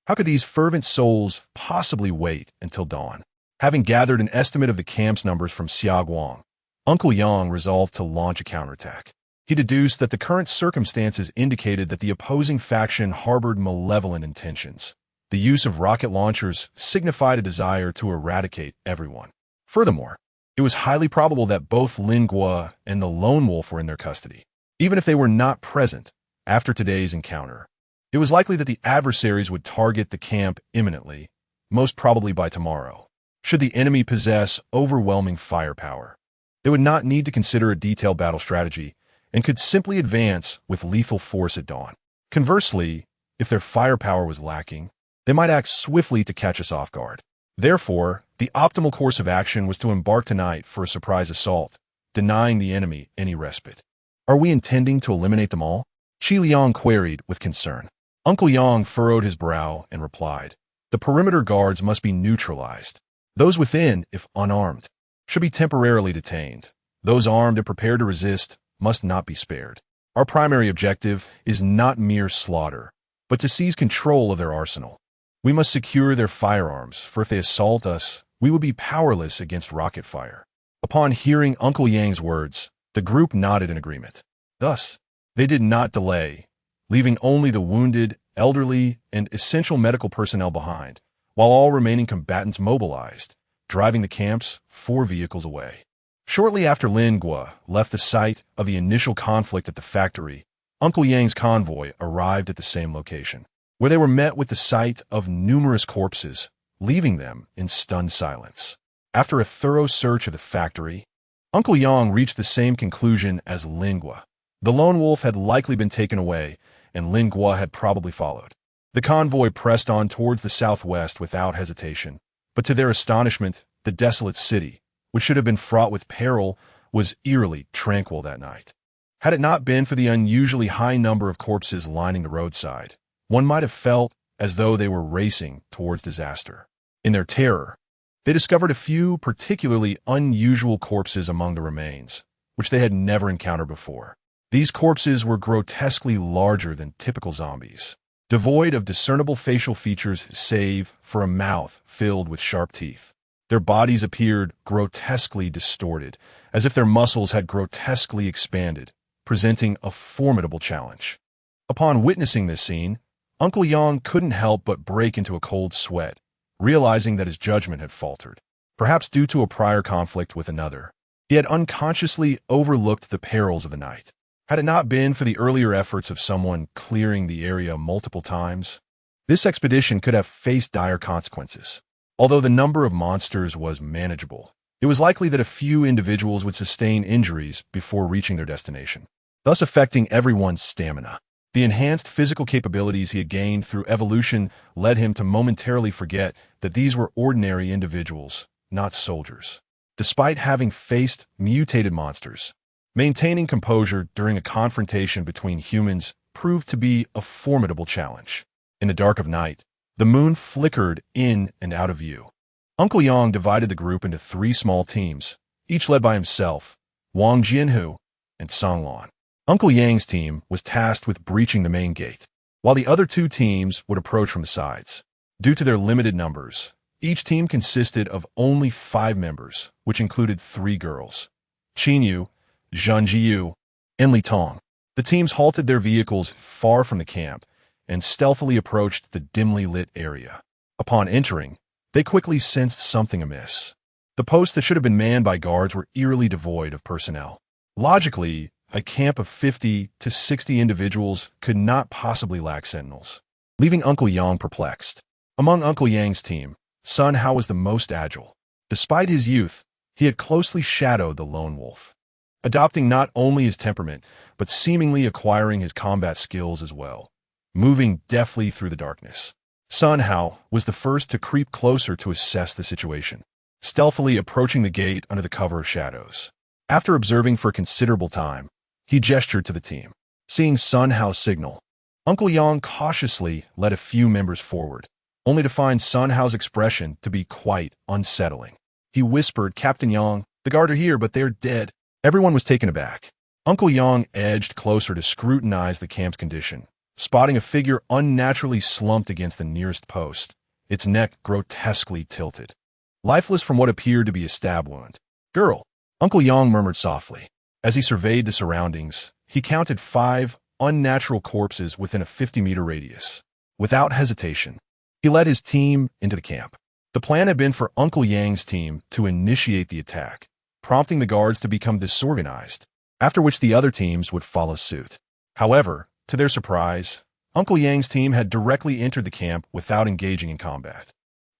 Speaker 1: How could these fervent souls possibly wait until dawn? Having gathered an estimate of the camp's numbers from Xiaoguang, Uncle Yang resolved to launch a counterattack. He deduced that the current circumstances indicated that the opposing faction harbored malevolent intentions. The use of rocket launchers signified a desire to eradicate everyone. Furthermore, it was highly probable that both Lin Guo and the lone wolf were in their custody. Even if they were not present after today's encounter, it was likely that the adversaries would target the camp imminently, most probably by tomorrow. Should the enemy possess overwhelming firepower, they would not need to consider a detailed battle strategy and could simply advance with lethal force at dawn. Conversely, if their firepower was lacking, they might act swiftly to catch us off guard. Therefore, the optimal course of action was to embark tonight for a surprise assault, denying the enemy any respite. Are we intending to eliminate them all? Qi Liang queried with concern. Uncle Yang furrowed his brow and replied, "The perimeter guards must be neutralized. Those within, if unarmed, should be temporarily detained. Those armed and prepared to resist must not be spared. Our primary objective is not mere slaughter, but to seize control of their arsenal. We must secure their firearms, for if they assault us, we will be powerless against rocket fire." Upon hearing Uncle Yang's words, the group nodded in agreement. Thus, they did not delay, leaving only the wounded, elderly, and essential medical personnel behind, while all remaining combatants mobilized, driving the camp's 4 vehicles away. Shortly after Lin Guo left the site of the initial conflict at the factory, Uncle Yang's convoy arrived at the same location, where they were met with the sight of numerous corpses, leaving them in stunned silence. After a thorough search of the factory, Uncle Yang reached the same conclusion as Lin Guo. The lone wolf had likely been taken away, and Lin Guo had probably followed. The convoy pressed on towards the southwest without hesitation, but to their astonishment, the desolate city, which should have been fraught with peril, was eerily tranquil that night. Had it not been for the unusually high number of corpses lining the roadside, one might have felt as though they were racing towards disaster. In their terror, they discovered a few particularly unusual corpses among the remains, which they had never encountered before. These corpses were grotesquely larger than typical zombies, devoid of discernible facial features save for a mouth filled with sharp teeth. Their bodies appeared grotesquely distorted, as if their muscles had grotesquely expanded, presenting a formidable challenge. Upon witnessing this scene, Uncle Yang couldn't help but break into a cold sweat, realizing that his judgment had faltered, perhaps due to a prior conflict with another. He had unconsciously overlooked the perils of the night. Had it not been for the earlier efforts of someone clearing the area multiple times, this expedition could have faced dire consequences. Although the number of monsters was manageable, it was likely that a few individuals would sustain injuries before reaching their destination, thus affecting everyone's stamina. The enhanced physical capabilities he had gained through evolution led him to momentarily forget that these were ordinary individuals, not soldiers. Despite having faced mutated monsters, maintaining composure during a confrontation between humans proved to be a formidable challenge. In the dark of night, the moon flickered in and out of view. Uncle Yang divided the group into 3 small teams, each led by himself, Wang Jianhu, and Song Lan. Uncle Yang's team was tasked with breaching the main gate, while the other 2 teams would approach from the sides. Due to their limited numbers, each team consisted of only 5 members, which included 3 girls, Qin Yu, Zhang Jiyu, and Li Tong. The teams halted their vehicles far from the camp and stealthily approached the dimly lit area. Upon entering, They quickly sensed something amiss. The posts that should have been manned by guards were eerily devoid of personnel. Logically, a camp of 50 to 60 individuals could not possibly lack sentinels, leaving Uncle Yang perplexed. Among Uncle Yang's team, Sun Hao was the most agile. Despite his youth, he had closely shadowed the lone wolf, adopting not only his temperament, but seemingly acquiring his combat skills as well, moving deftly through the darkness. Sun Hao was the first to creep closer to assess the situation, stealthily approaching the gate under the cover of shadows. After observing for a considerable time, he gestured to the team. Seeing Sun Hao's signal, Uncle Yang cautiously led a few members forward, only to find Sun Hao's expression to be quite unsettling. He whispered, "Captain Yang, the guard are here, but they're dead." Everyone was taken aback. Uncle Yang edged closer to scrutinize the camp's condition, spotting a figure unnaturally slumped against the nearest post, its neck grotesquely tilted, lifeless from what appeared to be a stab wound. "Girl," Uncle Yang murmured softly. As he surveyed the surroundings, he counted 5 unnatural corpses within a 50-meter radius. Without hesitation, he led his team into the camp. The plan had been for Uncle Yang's team to initiate the attack, prompting the guards to become disorganized, after which the other teams would follow suit. However, to their surprise, Uncle Yang's team had directly entered the camp without engaging in combat.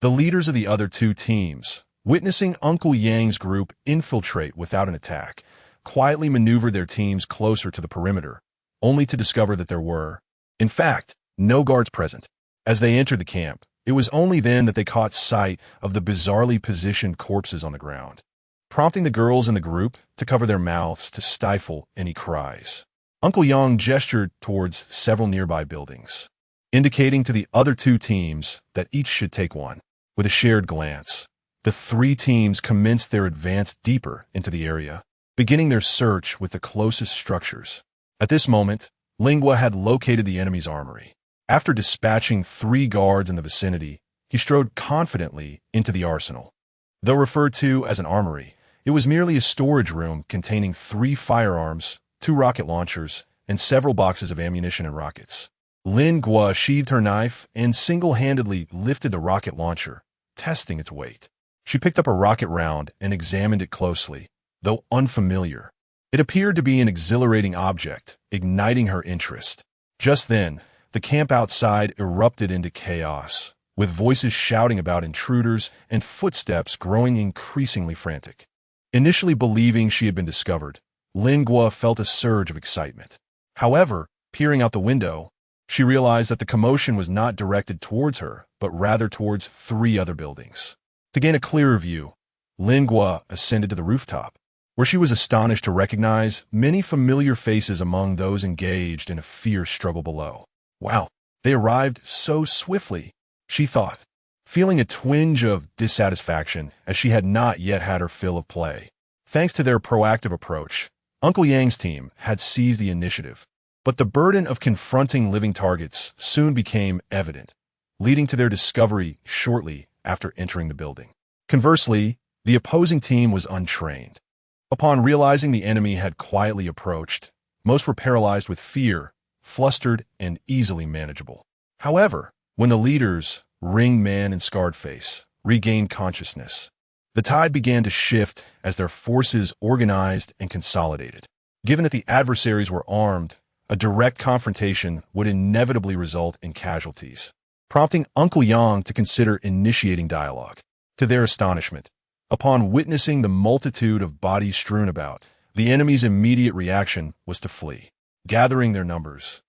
Speaker 1: The leaders of the other 2 teams, witnessing Uncle Yang's group infiltrate without an attack, quietly maneuvered their teams closer to the perimeter, only to discover that there were, in fact, no guards present. As they entered the camp, it was only then that they caught sight of the bizarrely positioned corpses on the ground, prompting the girls in the group to cover their mouths to stifle any cries. Uncle Yang gestured towards several nearby buildings, indicating to the other 2 teams that each should take one. With a shared glance, the 3 teams commenced their advance deeper into the area, beginning their search with the closest structures. At this moment, Lingua had located the enemy's armory. After dispatching 3 guards in the vicinity, he strode confidently into the arsenal. Though referred to as an armory, it was merely a storage room containing 3 firearms, 2 rocket launchers, and several boxes of ammunition and rockets. Lingua sheathed her knife and single-handedly lifted the rocket launcher, testing its weight. She picked up a rocket round and examined it closely, though unfamiliar. It appeared to be an exhilarating object, igniting her interest. Just then, the camp outside erupted into chaos, with voices shouting about intruders and footsteps growing increasingly frantic. Initially believing she had been discovered, Lingua felt a surge of excitement. However, peering out the window, she realized that the commotion was not directed towards her, but rather towards 3 other buildings. To gain a clearer view, Lingua ascended to the rooftop, where she was astonished to recognize many familiar faces among those engaged in a fierce struggle below. Wow, they arrived so swiftly, she thought, feeling a twinge of dissatisfaction as she had not yet had her fill of play. Thanks to their proactive approach, Uncle Yang's team had seized the initiative, but the burden of confronting living targets soon became evident, leading to their discovery shortly after entering the building. Conversely, the opposing team was untrained. Upon realizing the enemy had quietly approached, most were paralyzed with fear, flustered, and easily manageable. However, when the leaders, Ring Man and Scarred Face, regained consciousness, the tide began to shift as their forces organized and consolidated. Given that the adversaries were armed, a direct confrontation would inevitably result in casualties, prompting Uncle Yang to consider initiating dialogue. To their astonishment, upon witnessing the multitude of bodies strewn about, the enemy's immediate reaction was to flee. Gathering their numbers,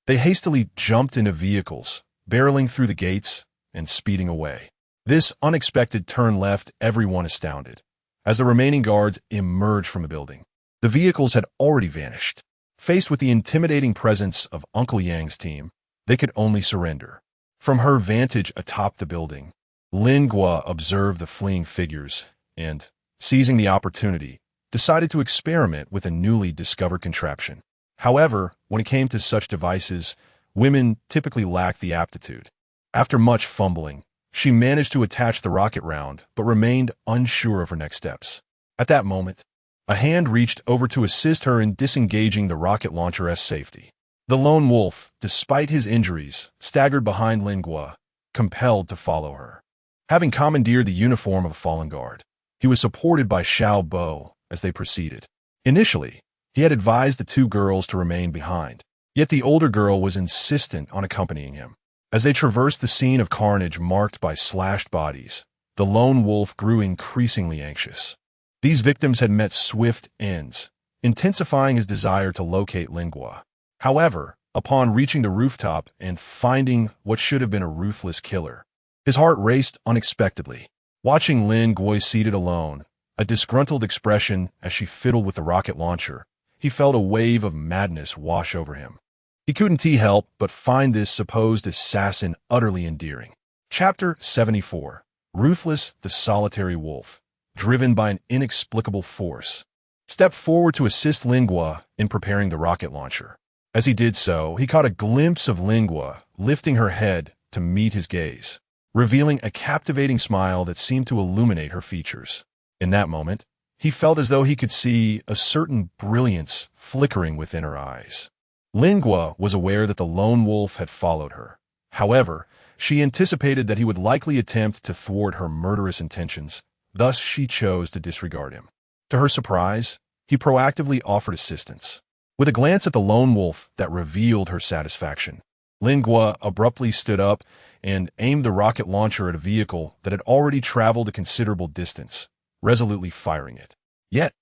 Speaker 1: they hastily jumped into vehicles, barreling through the gates and speeding away. This unexpected turn left everyone astounded. As the remaining guards emerged from the building, the vehicles had already vanished. Faced with the intimidating presence of Uncle Yang's team, they could only surrender. From her vantage atop the building, Lingua observed the fleeing figures and, seizing the opportunity, decided to experiment with a newly discovered contraption. However, when it came to such devices, women typically lacked the aptitude. After much fumbling, she managed to attach the rocket round, but remained unsure of her next steps. At that moment, a hand reached over to assist her in disengaging the rocket launcher's safety. The lone wolf, despite his injuries, staggered behind Lingua, compelled to follow her. having commandeered the uniform of a fallen guard. He was supported by Xiao Bo as they proceeded. Initially, he had advised the two girls to remain behind, yet the older girl was insistent on accompanying him. As they traversed the scene of carnage marked by slashed bodies, the lone wolf grew increasingly anxious. These victims had met swift ends, intensifying his desire to locate Lingua. However, upon reaching the rooftop and finding what should have been a ruthless killer, his heart raced unexpectedly. Watching Lin Guo seated alone, a disgruntled expression as she fiddled with the rocket launcher, he felt a wave of madness wash over him. He couldn't help but find this supposed assassin utterly endearing. Chapter 74. Ruthless, the solitary wolf, driven by an inexplicable force, stepped forward to assist Lingua in preparing the rocket launcher. As he did so, he caught a glimpse of Lingua lifting her head to meet his gaze, revealing a captivating smile that seemed to illuminate her features. In that moment, he felt as though he could see a certain brilliance flickering within her eyes. Lingua was aware that the lone wolf had followed her. However, she anticipated that he would likely attempt to thwart her murderous intentions, thus she chose to disregard him. To her surprise, he proactively offered assistance. With a glance at the lone wolf that revealed her satisfaction, Lingua abruptly stood up and aimed the rocket launcher at a vehicle that had already traveled a considerable distance, resolutely firing it. Yet,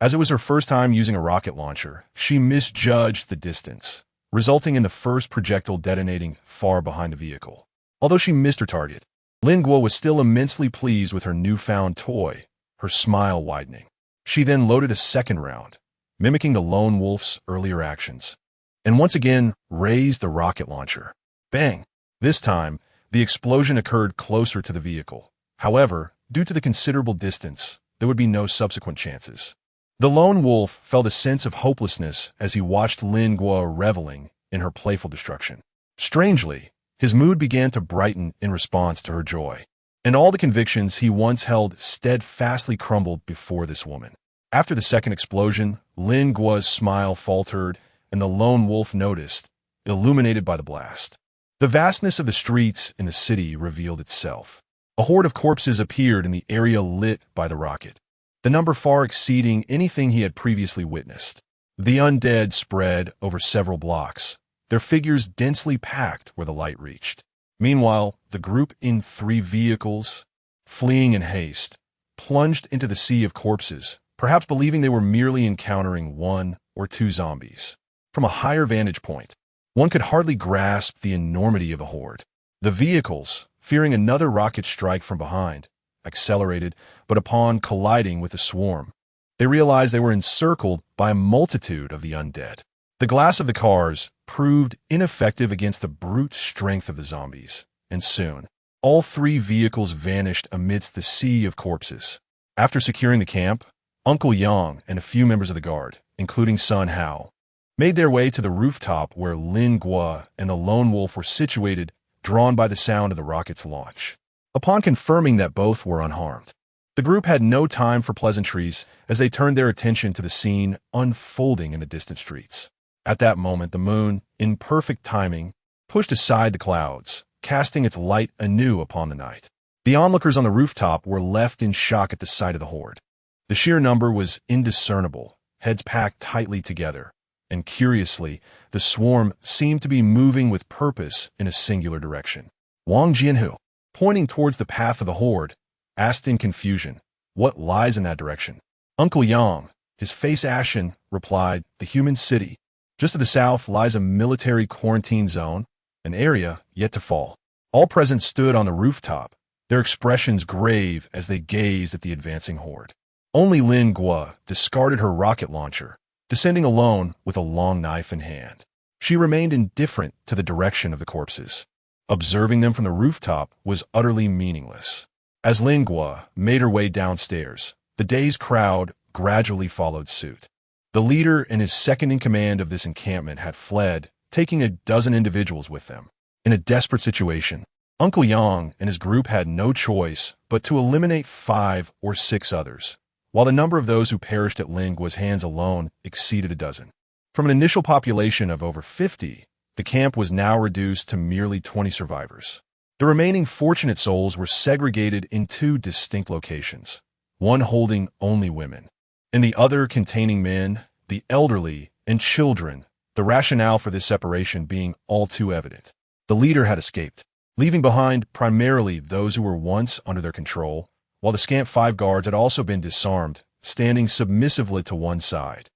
Speaker 1: as it was her first time using a rocket launcher, she misjudged the distance, resulting in the first projectile detonating far behind the vehicle. Although she missed her target, Lingua was still immensely pleased with her newfound toy, her smile widening. She then loaded a second round, mimicking the lone wolf's earlier actions, and once again raised the rocket launcher. Bang! This time, the explosion occurred closer to the vehicle. However, due to the considerable distance, there would be no subsequent chances. The lone wolf felt a sense of hopelessness as he watched Lingua reveling in her playful destruction. Strangely, his mood began to brighten in response to her joy, and all the convictions he once held steadfastly crumbled before this woman. After the second explosion, Lingua's smile faltered, and the lone wolf noticed, illuminated by the blast. The vastness of the streets in the city revealed itself. A horde of corpses appeared in the area lit by the rocket, the number far exceeding anything he had previously witnessed. The undead spread over several blocks, their figures densely packed where the light reached. Meanwhile, the group in 3 vehicles, fleeing in haste, plunged into the sea of corpses, perhaps believing they were merely encountering 1 or 2 zombies. From a higher vantage point, one could hardly grasp the enormity of a horde. The vehicles, fearing another rocket strike from behind, accelerated, but upon colliding with the swarm, they realized they were encircled by a multitude of the undead. The glass of the cars proved ineffective against the brute strength of the zombies, and soon, all 3 vehicles vanished amidst the sea of corpses. After securing the camp, Uncle Yang and a few members of the guard, including Sun Hao, made their way to the rooftop where Lin Guo and the lone wolf were situated, drawn by the sound of the rocket's launch. Upon confirming that both were unharmed, the group had no time for pleasantries as they turned their attention to the scene unfolding in the distant streets. At that moment, the moon, in perfect timing, pushed aside the clouds, casting its light anew upon the night. The onlookers on the rooftop were left in shock at the sight of the horde. The sheer number was indiscernible, heads packed tightly together, and curiously, the swarm seemed to be moving with purpose in a singular direction. Wang Jianhu, pointing towards the path of the horde, asked in confusion, "What lies in that direction?" Uncle Yang, his face ashen, replied, "The human city. Just to the south lies a military quarantine zone, an area yet to fall." All present stood on the rooftop, their expressions grave as they gazed at the advancing horde. Only Lin Guo discarded her rocket launcher, descending alone with a long knife in hand. She remained indifferent to the direction of the corpses. Observing them from the rooftop was utterly meaningless. As Lin Guo made her way downstairs, the dazed crowd gradually followed suit. The leader and his second-in-command of this encampment had fled, taking a dozen individuals with them. In a desperate situation, Uncle Yang and his group had no choice but to eliminate 5 or 6 others, while the number of those who perished at Lin Guo's hands alone exceeded a dozen. From an initial population of over 50, the camp was now reduced to merely 20 survivors. The remaining fortunate souls were segregated in two distinct locations, one holding only women, and the other containing men, the elderly, and children, the rationale for this separation being all too evident. The leader had escaped, leaving behind primarily those who were once under their control, while the scant 5 guards had also been disarmed, standing submissively to one side,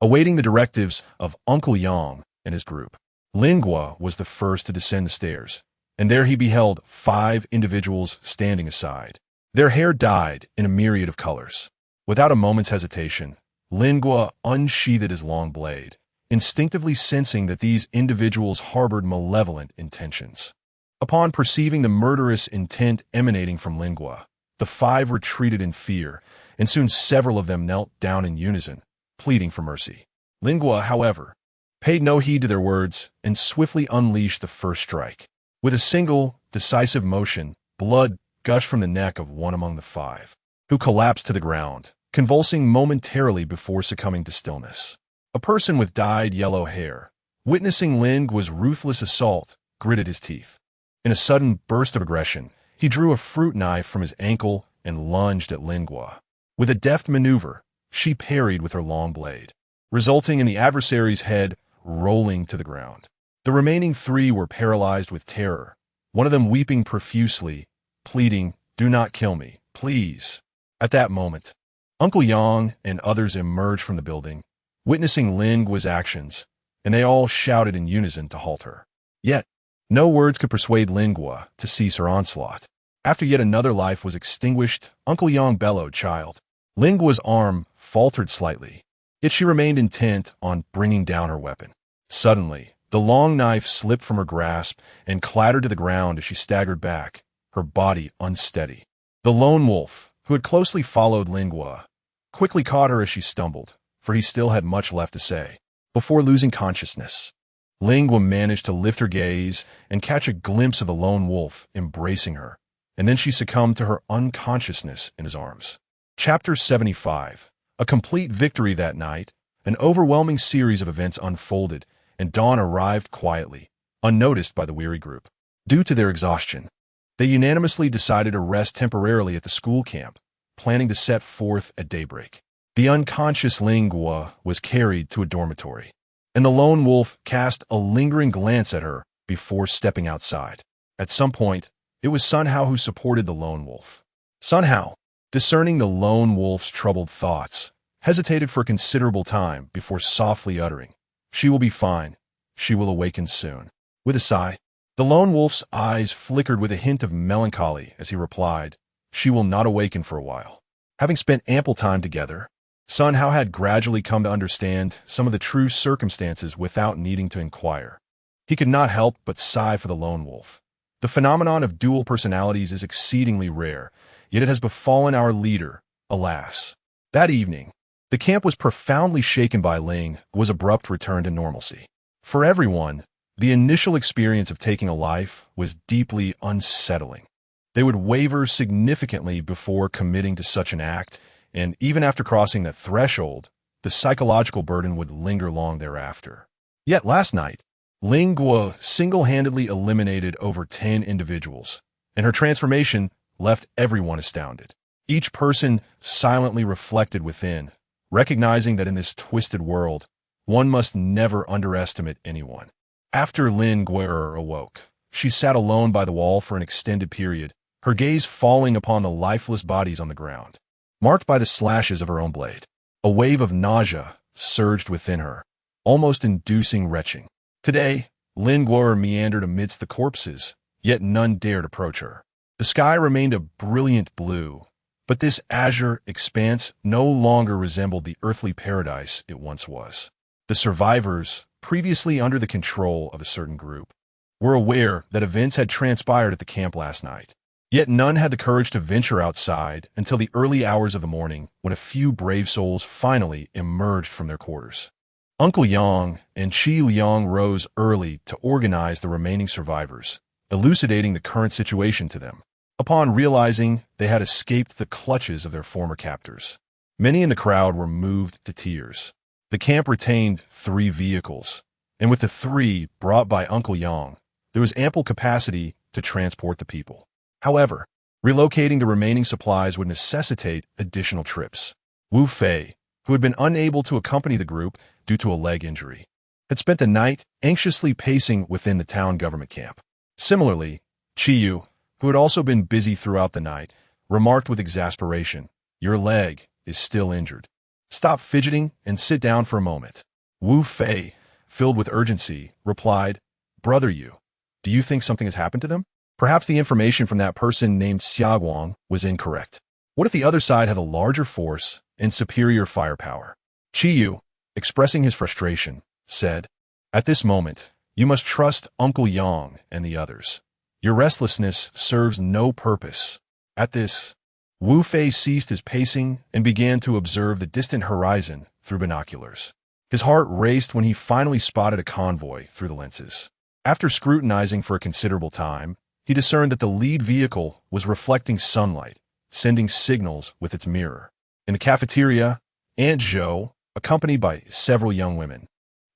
Speaker 1: awaiting the directives of Uncle Yang and his group. Lingua was the first to descend the stairs, and there he beheld 5 individuals standing aside. Their hair dyed in a myriad of colors. Without a moment's hesitation, Lingua unsheathed his long blade, instinctively sensing that these individuals harbored malevolent intentions. Upon perceiving the murderous intent emanating from Lingua, the 5 retreated in fear, and soon several of them knelt down in unison, pleading for mercy. Lingua, however, paid no heed to their words and swiftly unleashed the first strike. With a single, decisive motion, blood gushed from the neck of one among the 5, who collapsed to the ground, convulsing momentarily before succumbing to stillness. A person with dyed yellow hair, witnessing Lingua's ruthless assault, gritted his teeth. In a sudden burst of aggression, he drew a fruit knife from his ankle and lunged at Lingua. With a deft maneuver, she parried with her long blade, resulting in the adversary's head rolling to the ground. The remaining 3 were paralyzed with terror, one of them weeping profusely, pleading, "Do not kill me, please." At that moment, Uncle Yang and others emerged from the building, witnessing Lingua's actions, and they all shouted in unison to halt her. Yet, no words could persuade Lingua to cease her onslaught. After yet another life was extinguished, Uncle Yang bellowed, "Child." Lingua's arm faltered slightly, yet she remained intent on bringing down her weapon. Suddenly, the long knife slipped from her grasp and clattered to the ground as she staggered back, her body unsteady. The lone wolf, who had closely followed Lingua, quickly caught her as she stumbled, for he still had much left to say. Before losing consciousness, Lingua managed to lift her gaze and catch a glimpse of the lone wolf embracing her, and then she succumbed to her unconsciousness in his arms. Chapter 75. A complete victory that night, an overwhelming series of events unfolded, and dawn arrived quietly, unnoticed by the weary group. Due to their exhaustion, they unanimously decided to rest temporarily at the school camp, planning to set forth at daybreak. The unconscious Lingua was carried to a dormitory, and the lone wolf cast a lingering glance at her before stepping outside. At some point, it was Sun Hao who supported the lone wolf. Sun Hao, discerning the lone wolf's troubled thoughts, hesitated for a considerable time before softly uttering, "She will be fine. She will awaken soon." With a sigh, the lone wolf's eyes flickered with a hint of melancholy as he replied, "She will not awaken for a while." Having spent ample time together, Sun Hao had gradually come to understand some of the true circumstances without needing to inquire. He could not help but sigh for the lone wolf. The phenomenon of dual personalities is exceedingly rare, yet it has befallen our leader, alas. That evening, the camp was profoundly shaken by Ling's abrupt return to normalcy. For everyone, the initial experience of taking a life was deeply unsettling. They would waver significantly before committing to such an act, and even after crossing that threshold, the psychological burden would linger long thereafter. Yet last night, Lingua single-handedly eliminated over 10 individuals, and her transformation left everyone astounded. Each person silently reflected within, recognizing that in this twisted world, one must never underestimate anyone. After Lingua awoke, she sat alone by the wall for an extended period, her gaze falling upon the lifeless bodies on the ground, marked by the slashes of her own blade. A wave of nausea surged within her, almost inducing retching. Today, Lingua meandered amidst the corpses, yet none dared approach her. The sky remained a brilliant blue, but this azure expanse no longer resembled the earthly paradise it once was. The survivors, previously under the control of a certain group, were aware that events had transpired at the camp last night. Yet none had the courage to venture outside until the early hours of the morning, when a few brave souls finally emerged from their quarters. Uncle Yang and Qi Liang rose early to organize the remaining survivors, elucidating the current situation to them. Upon realizing they had escaped the clutches of their former captors, many in the crowd were moved to tears. The camp retained 3 vehicles, and with the 3 brought by Uncle Yang, there was ample capacity to transport the people. However, relocating the remaining supplies would necessitate additional trips. Wu Fei, who had been unable to accompany the group due to a leg injury, had spent the night anxiously pacing within the town government camp. Similarly, Chiyu, who had also been busy throughout the night, remarked with exasperation, "Your leg is still injured. Stop fidgeting and sit down for a moment." Wu Fei, filled with urgency, replied, "Brother Yu, do you think something has happened to them? Perhaps the information from that person named Xiaoguang was incorrect. What if the other side had a larger force and superior firepower?" Chiyu, expressing his frustration, said, "At this moment, you must trust Uncle Yang and the others. Your restlessness serves no purpose." At this, Wu Fei ceased his pacing and began to observe the distant horizon through binoculars. His heart raced when he finally spotted a convoy through the lenses. After scrutinizing for a considerable time, he discerned that the lead vehicle was reflecting sunlight, sending signals with its mirror. In the cafeteria, Aunt Zhou, accompanied by several young women,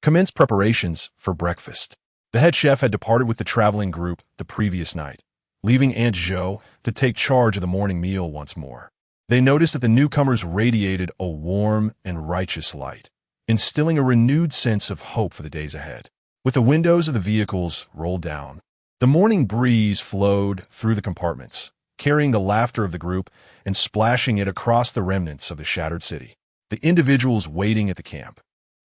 Speaker 1: commenced preparations for breakfast. The head chef had departed with the traveling group the previous night, leaving Aunt Zhou to take charge of the morning meal once more. They noticed that the newcomers radiated a warm and righteous light, instilling a renewed sense of hope for the days ahead. With the windows of the vehicles rolled down, the morning breeze flowed through the compartments, carrying the laughter of the group and splashing it across the remnants of the shattered city. The individuals waiting at the camp,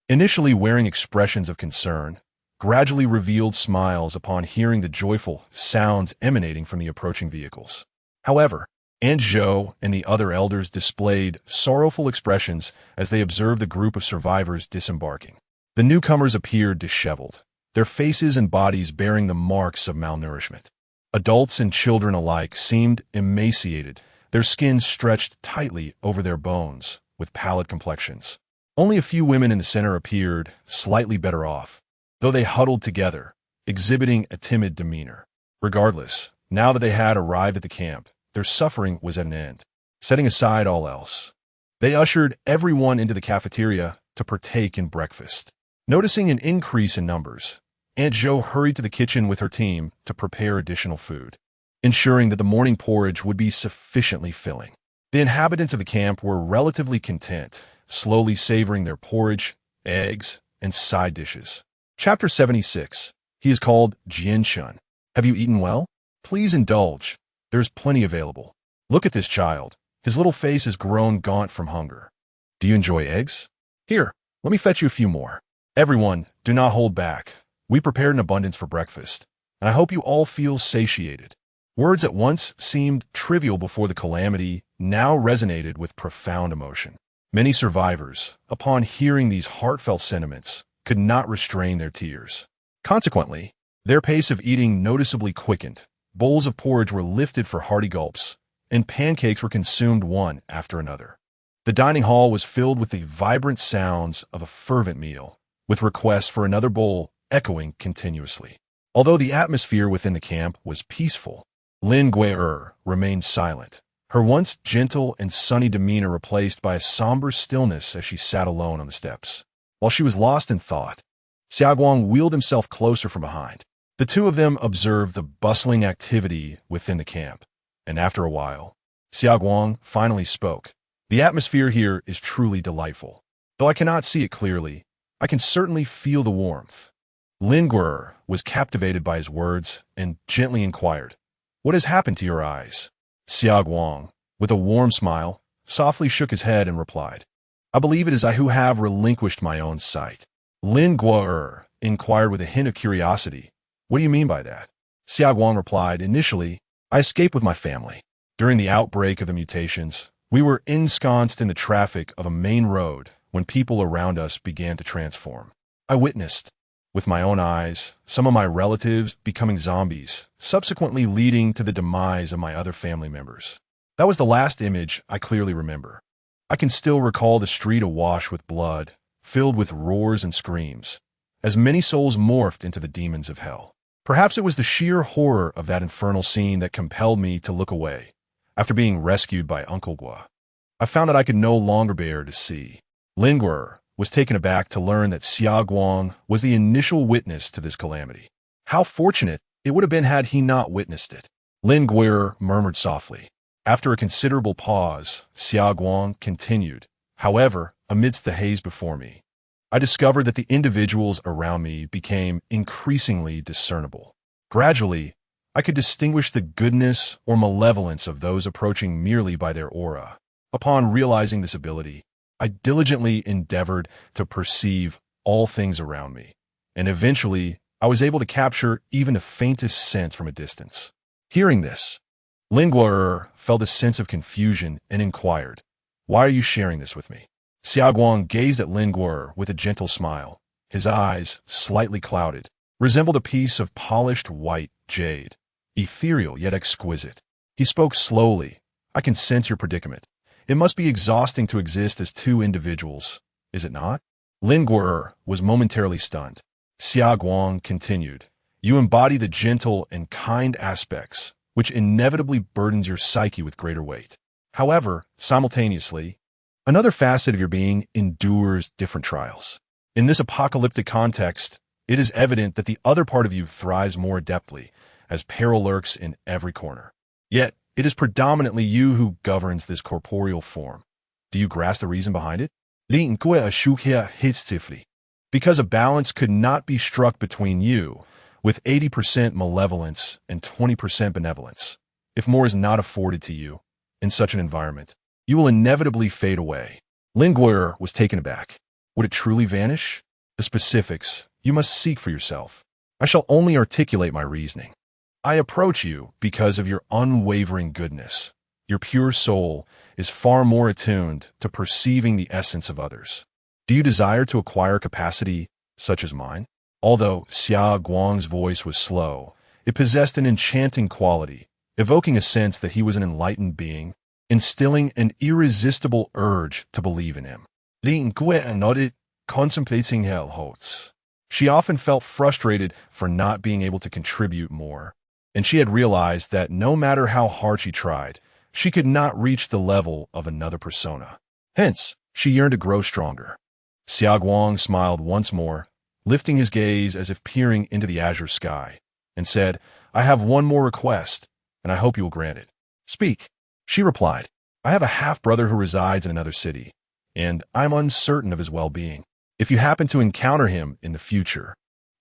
Speaker 1: initially wearing expressions of concern, gradually revealed smiles upon hearing the joyful sounds emanating from the approaching vehicles. However, Aunt Zhou and the other elders displayed sorrowful expressions as they observed the group of survivors disembarking. The newcomers appeared disheveled, their faces and bodies bearing the marks of malnourishment. Adults and children alike seemed emaciated, their skins stretched tightly over their bones, with pallid complexions. Only a few women in the center appeared slightly better off, though they huddled together, exhibiting a timid demeanor. Regardless, now that they had arrived at the camp, their suffering was at an end. Setting aside all else, they ushered everyone into the cafeteria to partake in breakfast. Noticing an increase in numbers, Aunt Zhou hurried to the kitchen with her team to prepare additional food, ensuring that the morning porridge would be sufficiently filling. The inhabitants of the camp were relatively content, slowly savoring their porridge, eggs, and side dishes. Chapter 76. He is called Jianshun. Have you eaten well? Please indulge. There's plenty available. Look at this child. His little face has grown gaunt from hunger. Do you enjoy eggs? Here, let me fetch you a few more. Everyone, do not hold back. We prepared an abundance for breakfast, and I hope you all feel satiated. Words at once seemed trivial before the calamity now resonated with profound emotion. Many survivors, upon hearing these heartfelt sentiments, could not restrain their tears. Consequently, their pace of eating noticeably quickened. Bowls of porridge were lifted for hearty gulps, and pancakes were consumed one after another. The dining hall was filled with the vibrant sounds of a fervent meal, with requests for another bowl echoing continuously. Although the atmosphere within the camp was peaceful, Lin Gui'er remained silent, her once gentle and sunny demeanor replaced by a somber stillness as she sat alone on the steps. While she was lost in thought, Xiaoguang wheeled himself closer from behind. The two of them observed the bustling activity within the camp, and after a while, Xiaoguang finally spoke. "The atmosphere here is truly delightful. Though I cannot see it clearly, I can certainly feel the warmth." Lin Gui'er was captivated by his words and gently inquired, "What has happened to your eyes?" Xiaoguang, with a warm smile, softly shook his head and replied, "I believe it is I who have relinquished my own sight." Lin Gui'er inquired with a hint of curiosity, "What do you mean by that?" Xiaoguang replied, "Initially, I escaped with my family. During the outbreak of the mutations, we were ensconced in the traffic of a main road when people around us began to transform. I witnessed, with my own eyes, some of my relatives becoming zombies, subsequently leading to the demise of my other family members. That was the last image I clearly remember. I can still recall the street awash with blood, filled with roars and screams, as many souls morphed into the demons of hell. Perhaps it was the sheer horror of that infernal scene that compelled me to look away. After being rescued by Uncle Gua, I found that I could no longer bear to see." Lin Gui'er was taken aback to learn that Xiaoguang was the initial witness to this calamity. How fortunate It would have been had he not witnessed it. Lin Gui'er murmured softly. After a considerable pause, Xia Guang continued. However, amidst the haze before me, I discovered that the individuals around me became increasingly discernible. Gradually, I could distinguish the goodness or malevolence of those approaching merely by their aura. Upon realizing this ability, I diligently endeavored to perceive all things around me, and eventually I was able to capture even the faintest sense from a distance. Hearing this, Lin Gui'er felt a sense of confusion and inquired, "Why are you sharing this with me?" Xia Guang gazed at Lin Gui'er with a gentle smile. His eyes, slightly clouded, resembled a piece of polished white jade, ethereal yet exquisite. He spoke slowly. "I can sense your predicament. It must be exhausting to exist as two individuals, is it not?" Lin Gui'er was momentarily stunned. Xia Guang continued, "You embody the gentle and kind aspects, which inevitably burdens your psyche with greater weight. However, simultaneously, another facet of your being endures different trials. In this apocalyptic context, it is evident that the other part of you thrives more adeptly, as peril lurks in every corner. Yet, it is predominantly you who governs this corporeal form. Do you grasp the reason behind it? Because a balance could not be struck between you, with 80% malevolence and 20% benevolence. If more is not afforded to you in such an environment, you will inevitably fade away." Lin Gui'er was taken aback. Would it truly vanish? The specifics you must seek for yourself. I shall only articulate my reasoning. I approach you because of your unwavering goodness. Your pure soul is far more attuned to perceiving the essence of others. Do you desire to acquire capacity such as mine? Although Xia Guang's voice was slow, it possessed an enchanting quality, evoking a sense that he was an enlightened being, instilling an irresistible urge to believe in him. Lin Gui'er nodded, contemplating her hopes. She often felt frustrated for not being able to contribute more, and she had realized that no matter how hard she tried, she could not reach the level of another persona. Hence, she yearned to grow stronger. Xia Guang smiled once more, lifting his gaze as if peering into the azure sky, and said, "I have one more request, and I hope you will grant it." "Speak," she replied. "I have a half-brother who resides in another city, and I'm uncertain of his well-being. If you happen to encounter him in the future,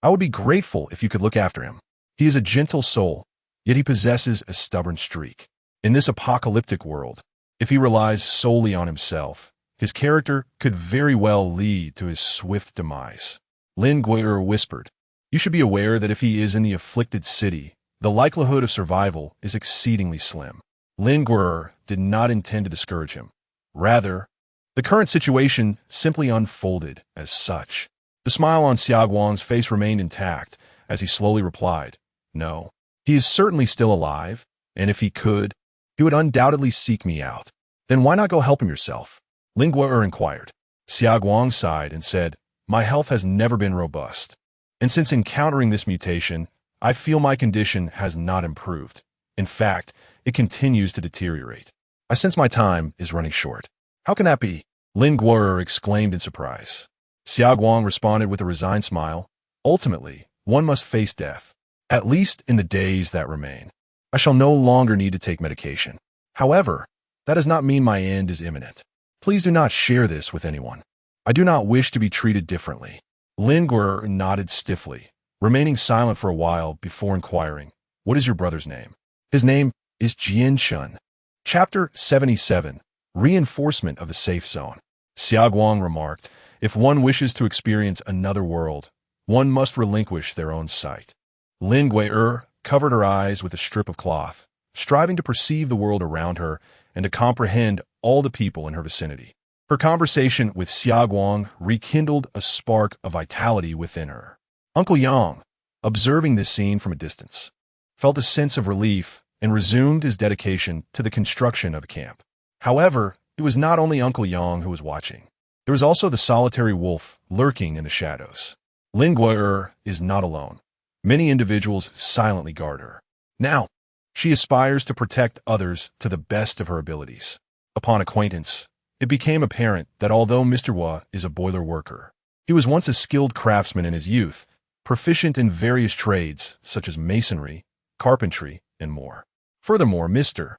Speaker 1: I would be grateful if you could look after him. He is a gentle soul, yet he possesses a stubborn streak. In this apocalyptic world, if he relies solely on himself, his character could very well lead to his swift demise." Lin Gui'er whispered, "You should be aware that if he is in the afflicted city, the likelihood of survival is exceedingly slim." Lin Gui'er did not intend to discourage him. Rather, the current situation simply unfolded as such. The smile on Xia Guang's face remained intact as he slowly replied, "No, he is certainly still alive, and if he could, he would undoubtedly seek me out." "Then why not go help him yourself?" Lin Gui'er inquired. Xia Guang sighed and said, "My health has never been robust, and since encountering this mutation, I feel my condition has not improved. In fact, it continues to deteriorate. I sense my time is running short." "How can that be?" Lin Gui'er exclaimed in surprise. Xia Guang responded with a resigned smile. "Ultimately, one must face death, at least in the days that remain. I shall no longer need to take medication. However, that does not mean my end is imminent. Please do not share this with anyone. I do not wish to be treated differently." Lin Gui'er nodded stiffly, remaining silent for a while before inquiring, "What is your brother's name?" "His name is Jian Shun." Chapter 77, Reinforcement of the Safe Zone. Xia Guang remarked, "If one wishes to experience another world, one must relinquish their own sight." Lin Gui'er covered her eyes with a strip of cloth, striving to perceive the world around her and to comprehend all the people in her vicinity. Her conversation with Xia Guang rekindled a spark of vitality within her. Uncle Yang, observing this scene from a distance, felt a sense of relief and resumed his dedication to the construction of the camp. However, it was not only Uncle Yang who was watching. There was also the solitary wolf lurking in the shadows. Lin Gui'er is not alone. Many individuals silently guard her. Now, she aspires to protect others to the best of her abilities. Upon acquaintance, it became apparent that although Mr. Hua is a boiler worker, he was once a skilled craftsman in his youth proficient in various trades such as masonry, carpentry, and more. Furthermore, Mr.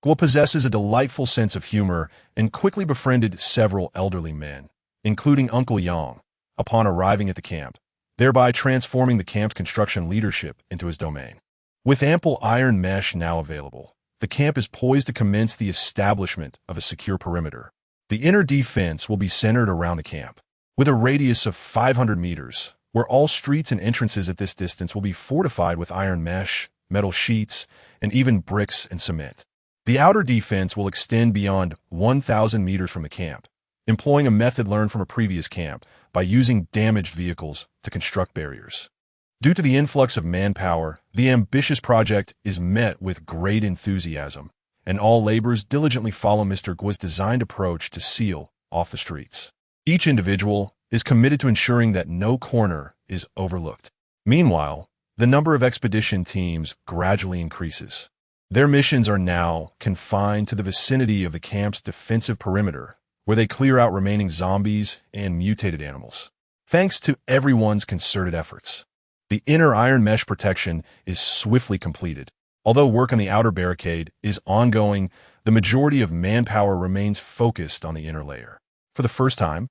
Speaker 1: Guo possesses a delightful sense of humor and quickly befriended several elderly men, including Uncle Yang, upon arriving at the camp, thereby transforming the camp's construction leadership into his domain. With ample iron mesh now available, the camp is poised to commence the establishment of a secure perimeter. The inner defense will be centered around the camp, with a radius of 500 meters, where all streets and entrances at this distance will be fortified with iron mesh, metal sheets, and even bricks and cement. The outer defense will extend beyond 1,000 meters from the camp, employing a method learned from a previous camp by using damaged vehicles to construct barriers. Due to the influx of manpower, the ambitious project is met with great enthusiasm, and all laborers diligently follow Mr. Guo's designed approach to seal off the streets. Each individual is committed to ensuring that no corner is overlooked. Meanwhile, the number of expedition teams gradually increases. Their missions are now confined to the vicinity of the camp's defensive perimeter, where they clear out remaining zombies and mutated animals. Thanks to everyone's concerted efforts, the inner iron mesh protection is swiftly completed. Although work on the outer barricade is ongoing, the majority of manpower remains focused on the inner layer. For the first time,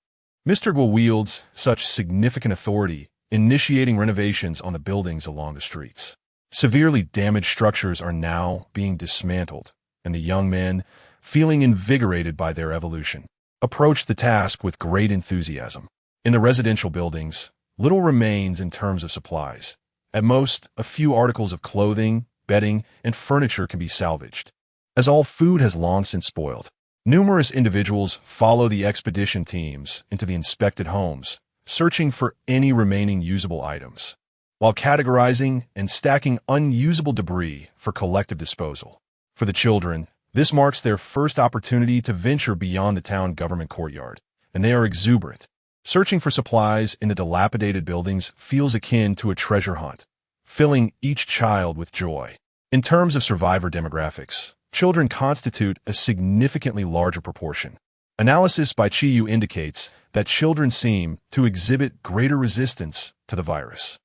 Speaker 1: Mr. Guo wields such significant authority, initiating renovations on the buildings along the streets. Severely damaged structures are now being dismantled, and the young men, feeling invigorated by their evolution, approach the task with great enthusiasm. In the residential buildings, little remains in terms of supplies. At most, a few articles of clothing, bedding, and furniture can be salvaged, as all food has long since spoiled. Numerous individuals follow the expedition teams into the inspected homes, searching for any remaining usable items, while categorizing and stacking unusable debris for collective disposal. For the children, this marks their first opportunity to venture beyond the town government courtyard, and they are exuberant. Searching for supplies in the dilapidated buildings feels akin to a treasure hunt, filling each child with joy. In terms of survivor demographics, children constitute a significantly larger proportion. Analysis by Chiyu indicates that children seem to exhibit greater resistance to the virus.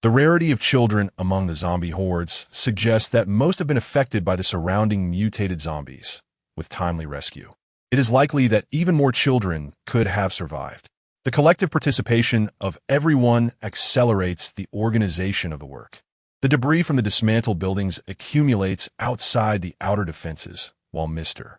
Speaker 1: The rarity of children among the zombie hordes suggests that most have been affected by the surrounding mutated zombies. With timely rescue, it is likely that even more children could have survived. The collective participation of everyone accelerates the organization of the work. The debris from the dismantled buildings accumulates outside the outer defenses, while Mr.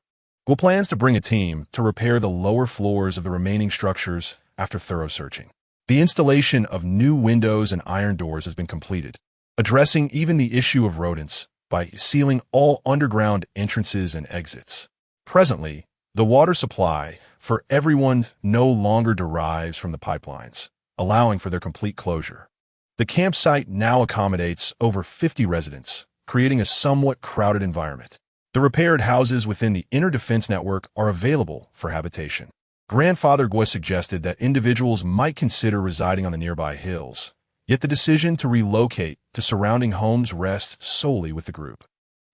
Speaker 1: Guo plans to bring a team to repair the lower floors of the remaining structures after thorough searching. The installation of new windows and iron doors has been completed, addressing even the issue of rodents by sealing all underground entrances and exits. Presently, the water supply for everyone no longer derives from the pipelines, allowing for their complete closure. The campsite now accommodates over 50 residents, creating a somewhat crowded environment. The repaired houses within the inner defense network are available for habitation. Grandfather Guo suggested that individuals might consider residing on the nearby hills, yet the decision to relocate to surrounding homes rests solely with the group.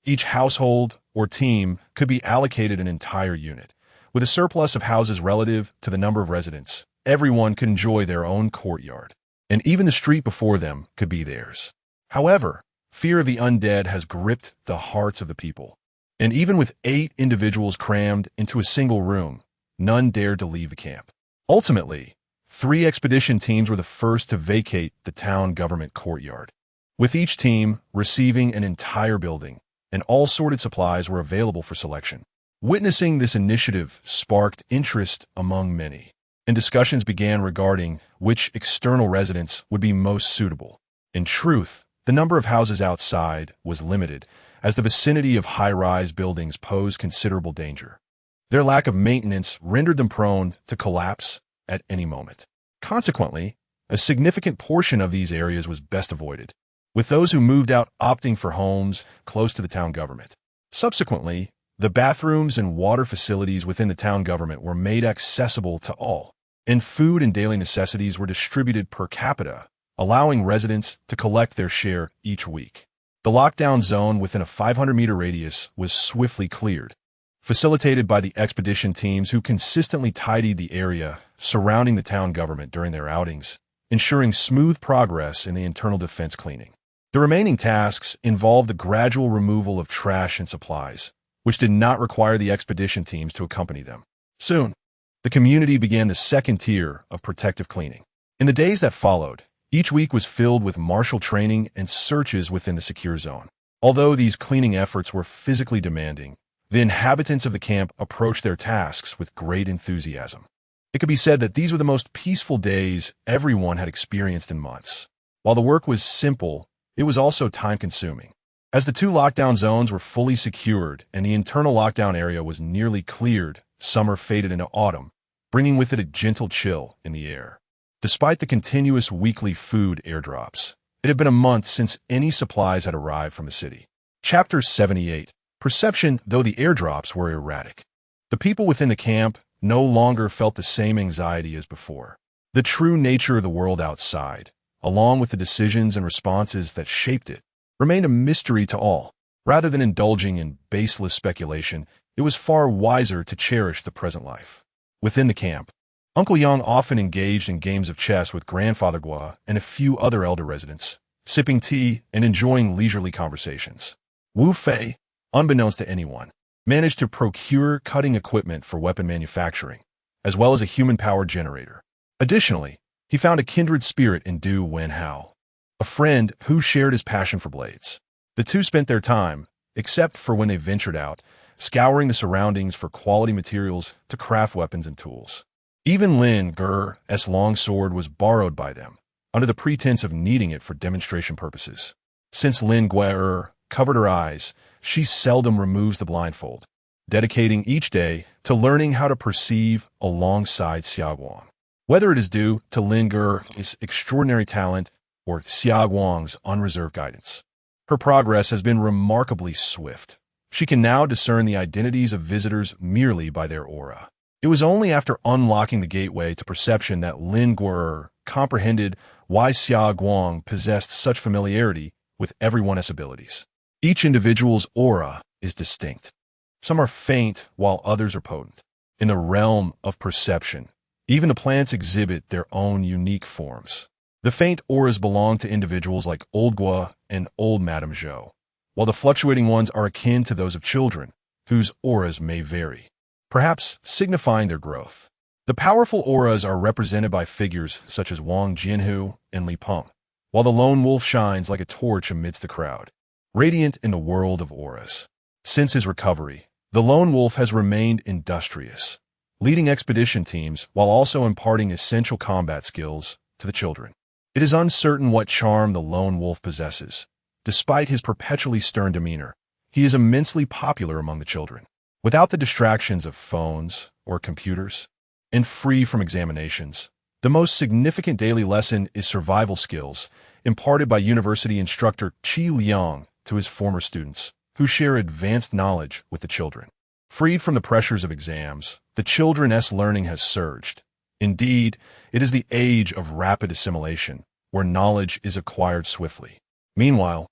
Speaker 1: Each household or team could be allocated an entire unit. With a surplus of houses relative to the number of residents, everyone could enjoy their own courtyard, and even the street before them could be theirs. However, fear of the undead has gripped the hearts of the people, and even with 8 individuals crammed into a single room, none dared to leave the camp. Ultimately, 3 expedition teams were the first to vacate the town government courtyard, with each team receiving an entire building, and all sorted supplies were available for selection. Witnessing this initiative sparked interest among many, and discussions began regarding which external residence would be most suitable. In truth, the number of houses outside was limited, as the vicinity of high-rise buildings posed considerable danger. Their lack of maintenance rendered them prone to collapse at any moment. Consequently, a significant portion of these areas was best avoided, with those who moved out opting for homes close to the town government. Subsequently, the bathrooms and water facilities within the town government were made accessible to all, and food and daily necessities were distributed per capita, allowing residents to collect their share each week. The lockdown zone within a 500-meter radius was swiftly cleared, facilitated by the expedition teams who consistently tidied the area surrounding the town government during their outings ensuring smooth progress in the internal defense cleaning. The remaining tasks involved the gradual removal of trash and supplies, which did not require the expedition teams to accompany them. Soon, the community began the second tier of protective cleaning. In the days that followed, each week was filled with martial training and searches within the secure zone. Although these cleaning efforts were physically demanding, the inhabitants of the camp approached their tasks with great enthusiasm. It could be said that these were the most peaceful days everyone had experienced in months. While the work was simple, it was also time-consuming. As the two lockdown zones were fully secured and the internal lockdown area was nearly cleared, summer faded into autumn, bringing with it a gentle chill in the air. Despite the continuous weekly food airdrops, it had been a month since any supplies had arrived from the city. Chapter 78. Perception. Though the airdrops were erratic, the people within the camp no longer felt the same anxiety as before. The true nature of the world outside, along with the decisions and responses that shaped it, remained a mystery to all. Rather than indulging in baseless speculation, it was far wiser to cherish the present life. Within the camp, Uncle Yang often engaged in games of chess with Grandfather Gua and a few other elder residents, sipping tea and enjoying leisurely conversations. Wu Fei, unbeknownst to anyone, managed to procure cutting equipment for weapon manufacturing, as well as a human-powered generator. Additionally, he found a kindred spirit in Du Wenhao, a friend who shared his passion for blades. The two spent their time, except for when they ventured out, scouring the surroundings for quality materials to craft weapons and tools. Even Lin Ger's longsword was borrowed by them, under the pretense of needing it for demonstration purposes. Since Lin Guer covered her eyes, she seldom removes the blindfold, dedicating each day to learning how to perceive alongside Xiaoguang. Whether it is due to Lin Ger's extraordinary talent or Xiaoguang's unreserved guidance, her progress has been remarkably swift. She can now discern the identities of visitors merely by their aura. It was only after unlocking the gateway to perception that Lin Guer comprehended why Xiaoguang possessed such familiarity with everyone's abilities. Each individual's aura is distinct. Some are faint while others are potent. In the realm of perception, even the plants exhibit their own unique forms. The faint auras belong to individuals like Old Gua and Old Madame Zhou, while the fluctuating ones are akin to those of children, whose auras may vary, perhaps signifying their growth. The powerful auras are represented by figures such as Wang Jianhu and Li Peng, while the lone wolf shines like a torch amidst the crowd, radiant in the world of auras. Since his recovery, the lone wolf has remained industrious, leading expedition teams while also imparting essential combat skills to the children. It is uncertain what charm the lone wolf possesses. Despite his perpetually stern demeanor, he is immensely popular among the children. Without the distractions of phones or computers, and free from examinations, the most significant daily lesson is survival skills imparted by university instructor Qi Liang to his former students, who share advanced knowledge with the children. Freed from the pressures of exams, the children's learning has surged. Indeed, it is the age of rapid assimilation, where knowledge is acquired swiftly. Meanwhile,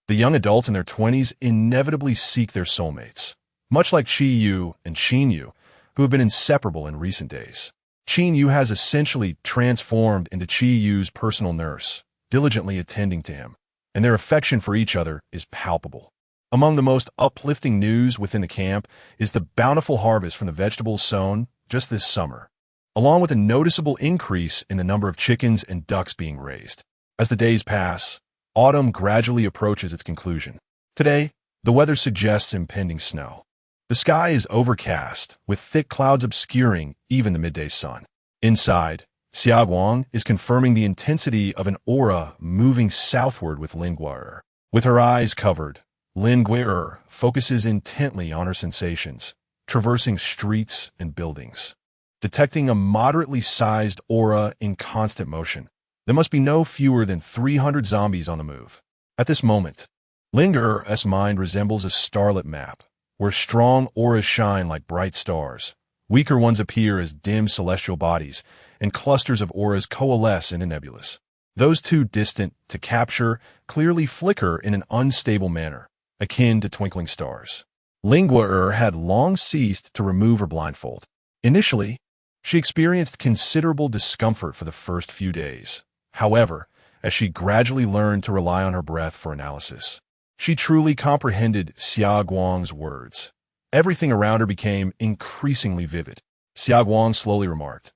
Speaker 1: the young adults in their 20s inevitably seek their soulmates, much like Qi Yu and Qin Yu, who have been inseparable in recent days. Qin Yu has essentially transformed into Qi Yu's personal nurse, diligently attending to him, and their affection for each other is palpable. Among the most uplifting news within the camp is the bountiful harvest from the vegetables sown just this summer, along with a noticeable increase in the number of chickens and ducks being raised. As the days pass, autumn gradually approaches its conclusion. Today, the weather suggests impending snow. The sky is overcast, with thick clouds obscuring even the midday sun. Inside, Xiaoguang is confirming the intensity of an aura moving southward with Lin Guer. With her eyes covered, Lin Guer focuses intently on her sensations, traversing streets and buildings, detecting a moderately sized aura in constant motion. There must be no fewer than 300 zombies on the move. At this moment, Lin Guer's mind resembles a starlit map, where strong auras shine like bright stars, weaker ones appear as dim celestial bodies, and clusters of auras coalesce into nebulas. Those too distant to capture clearly flicker in an unstable manner, akin to twinkling stars. Lin Guer had long ceased to remove her blindfold. Initially, she experienced considerable discomfort for the first few days. However, as she gradually learned to rely on her breath for analysis, she truly comprehended Xia Guang's words. Everything around her became increasingly vivid. Xia Guang slowly remarked,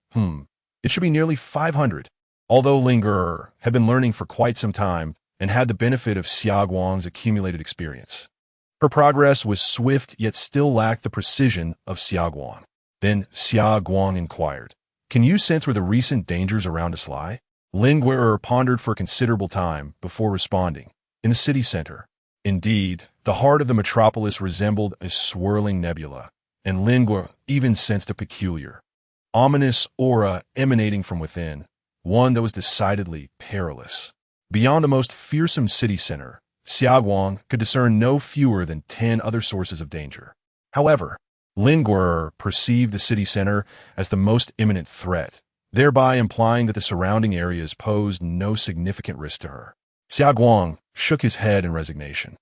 Speaker 1: it should be nearly 500. Although Lin Guo had been learning for quite some time and had the benefit of Xia Guang's accumulated experience, her progress was swift yet still lacked the precision of Xia Guang. Then Xia Guang inquired, "Can you sense where the recent dangers around us lie?" Lin Guo pondered for a considerable time before responding, "In the city center." Indeed, the heart of the metropolis resembled a swirling nebula, and Lin Guo even sensed a peculiar, ominous aura emanating from within, one that was decidedly perilous. Beyond the most fearsome city center, Xia Guang could discern no fewer than 10 other sources of danger. However, Lin Guo perceived the city center as the most imminent threat, thereby implying that the surrounding areas posed no significant risk to her. Xia Guang shook his head in resignation.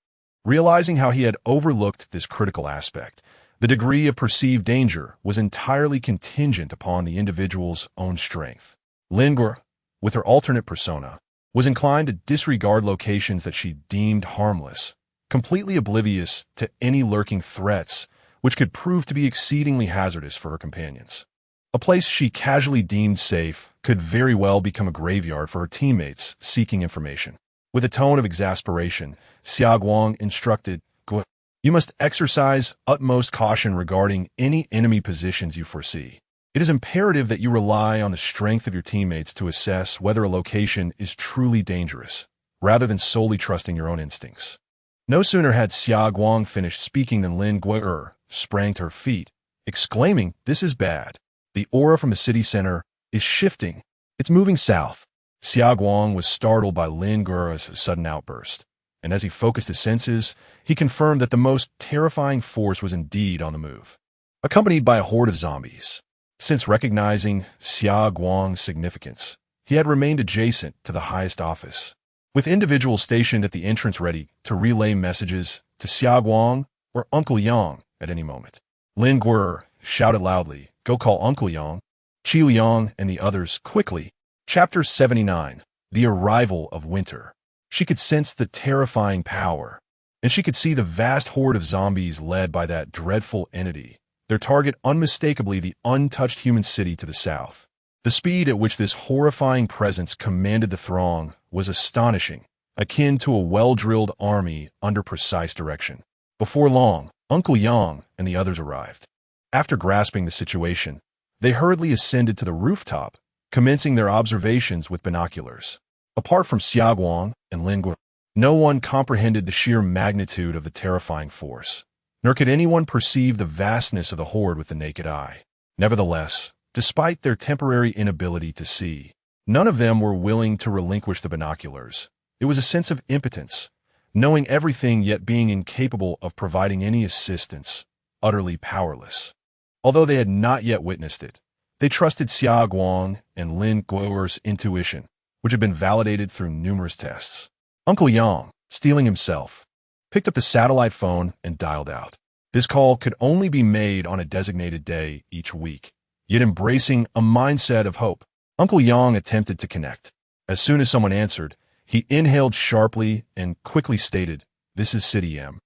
Speaker 1: Realizing how he had overlooked this critical aspect, the degree of perceived danger was entirely contingent upon the individual's own strength. Lin Guo, with her alternate persona, was inclined to disregard locations that she deemed harmless, completely oblivious to any lurking threats which could prove to be exceedingly hazardous for her companions. A place she casually deemed safe could very well become a graveyard for her teammates seeking information. With a tone of exasperation, Xia Guang instructed, "Guo, you must exercise utmost caution regarding any enemy positions you foresee. It is imperative that you rely on the strength of your teammates to assess whether a location is truly dangerous, rather than solely trusting your own instincts." No sooner had Xia Guang finished speaking than Lin Guo sprang to her feet, exclaiming, "This is bad. The aura from the city center is shifting. It's moving south." Xia Guang was startled by Lin Guo's sudden outburst, and as he focused his senses, he confirmed that the most terrifying force was indeed on the move, accompanied by a horde of zombies. Since recognizing Xia Guang's significance, he had remained adjacent to the highest office, with individuals stationed at the entrance ready to relay messages to Xia Guang or Uncle Yang at any moment. Lin Guo shouted loudly, "Go call Uncle Yang, Qi Liang, and the others quickly." Chapter 79. The Arrival of Winter. She could sense the terrifying power, and she could see the vast horde of zombies led by that dreadful entity, their target unmistakably the untouched human city to the south. The speed at which this horrifying presence commanded the throng was astonishing, akin to a well-drilled army under precise direction. Before long, Uncle Yang and the others arrived. After grasping the situation, they hurriedly ascended to the rooftop, commencing their observations with binoculars. Apart from Xia Guang and Lin Guo, no one comprehended the sheer magnitude of the terrifying force, nor could anyone perceive the vastness of the horde with the naked eye. Nevertheless, despite their temporary inability to see, none of them were willing to relinquish the binoculars. It was a sense of impotence, knowing everything yet being incapable of providing any assistance, utterly powerless. Although they had not yet witnessed it, they trusted Xia Guang and Lin Guo's intuition, which had been validated through numerous tests. Uncle Yang, steeling himself, picked up the satellite phone and dialed out. This call could only be made on a designated day each week, yet embracing a mindset of hope. Uncle Yang attempted to connect. As soon as someone answered, he inhaled sharply and quickly stated, "This is City M.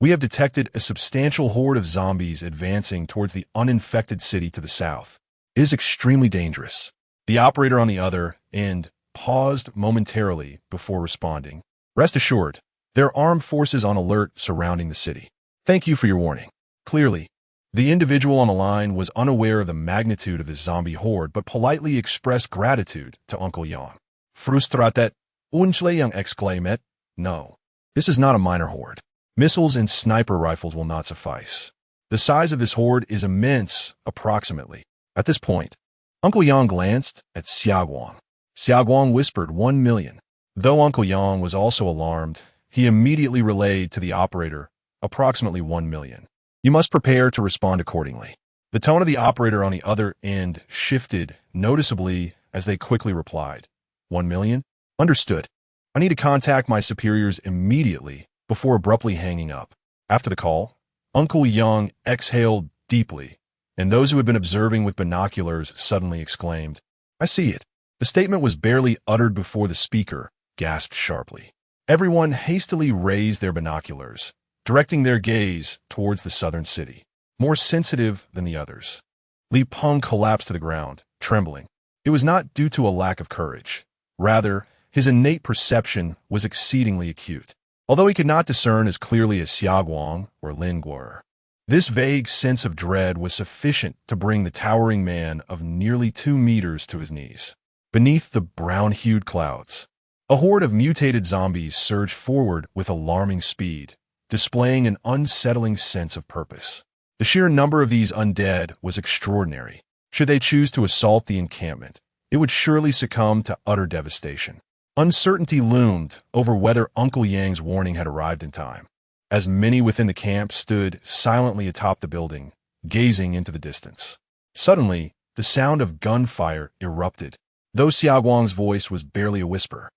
Speaker 1: We have detected a substantial horde of zombies advancing towards the uninfected city to the south. It is extremely dangerous." The operator on the other end paused momentarily before responding. "Rest assured, there are armed forces on alert surrounding the city. Thank you for your warning." Clearly, the individual on the line was unaware of the magnitude of this zombie horde, but politely expressed gratitude to Uncle Yang. Frustrated, Uncle Yang exclaimed, "No, this is not a minor horde. Missiles and sniper rifles will not suffice. The size of this horde is immense, approximately." At this point, Uncle Yang glanced at Xia Guang. Xia Guang whispered 1 million. Though Uncle Yang was also alarmed, he immediately relayed to the operator approximately 1 million. "You must prepare to respond accordingly." The tone of the operator on the other end shifted noticeably as they quickly replied, 1 million? Understood. I need to contact my superiors immediately," before abruptly hanging up. After the call, Uncle Yang exhaled deeply, and those who had been observing with binoculars suddenly exclaimed, "I see it. The statement was barely uttered before the speaker gasped sharply. Everyone hastily raised their binoculars, directing their gaze towards the southern city, more sensitive than the others. Li Peng collapsed to the ground, trembling. It was not due to a lack of courage. Rather, his innate perception was exceedingly acute, although he could not discern as clearly as Xiaoguang or Lin Guo. This vague sense of dread was sufficient to bring the towering man of nearly 2 meters to his knees. Beneath the brown-hued clouds, a horde of mutated zombies surged forward with alarming speed, displaying an unsettling sense of purpose. The sheer number of these undead was extraordinary. Should they choose to assault the encampment, it would surely succumb to utter devastation. Uncertainty loomed over whether Uncle Yang's warning had arrived in time, as many within the camp stood silently atop the building, gazing into the distance. Suddenly, the sound of gunfire erupted, though Xiaoguang's voice was barely a whisper.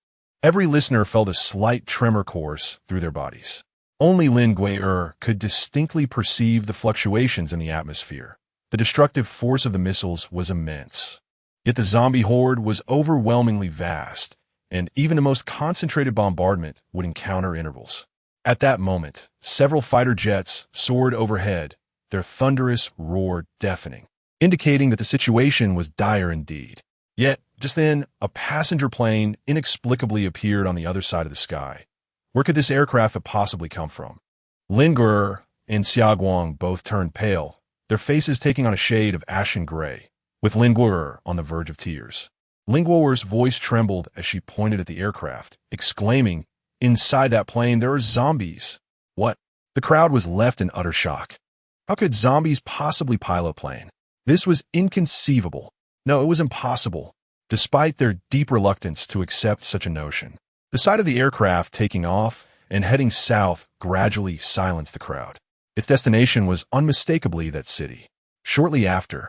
Speaker 1: Every listener felt a slight tremor course through their bodies. Only Lin Guo could distinctly perceive the fluctuations in the atmosphere. The destructive force of the missiles was immense. Yet the zombie horde was overwhelmingly vast, and even the most concentrated bombardment would encounter intervals. At that moment, several fighter jets soared overhead, their thunderous roar deafening, indicating that the situation was dire indeed. Yet, just then, a passenger plane inexplicably appeared on the other side of the sky. Where could this aircraft have possibly come from? Lin Guo and Xiaoguang both turned pale, their faces taking on a shade of ashen gray, with Lin Guo on the verge of tears. Lin Guo's voice trembled as she pointed at the aircraft, exclaiming, "Inside that plane, there are zombies." What? The crowd was left in utter shock. How could zombies possibly pilot a plane? This was inconceivable. No, it was impossible, despite their deep reluctance to accept such a notion. The sight of the aircraft taking off and heading south gradually silenced the crowd. Its destination was unmistakably that city. Shortly after,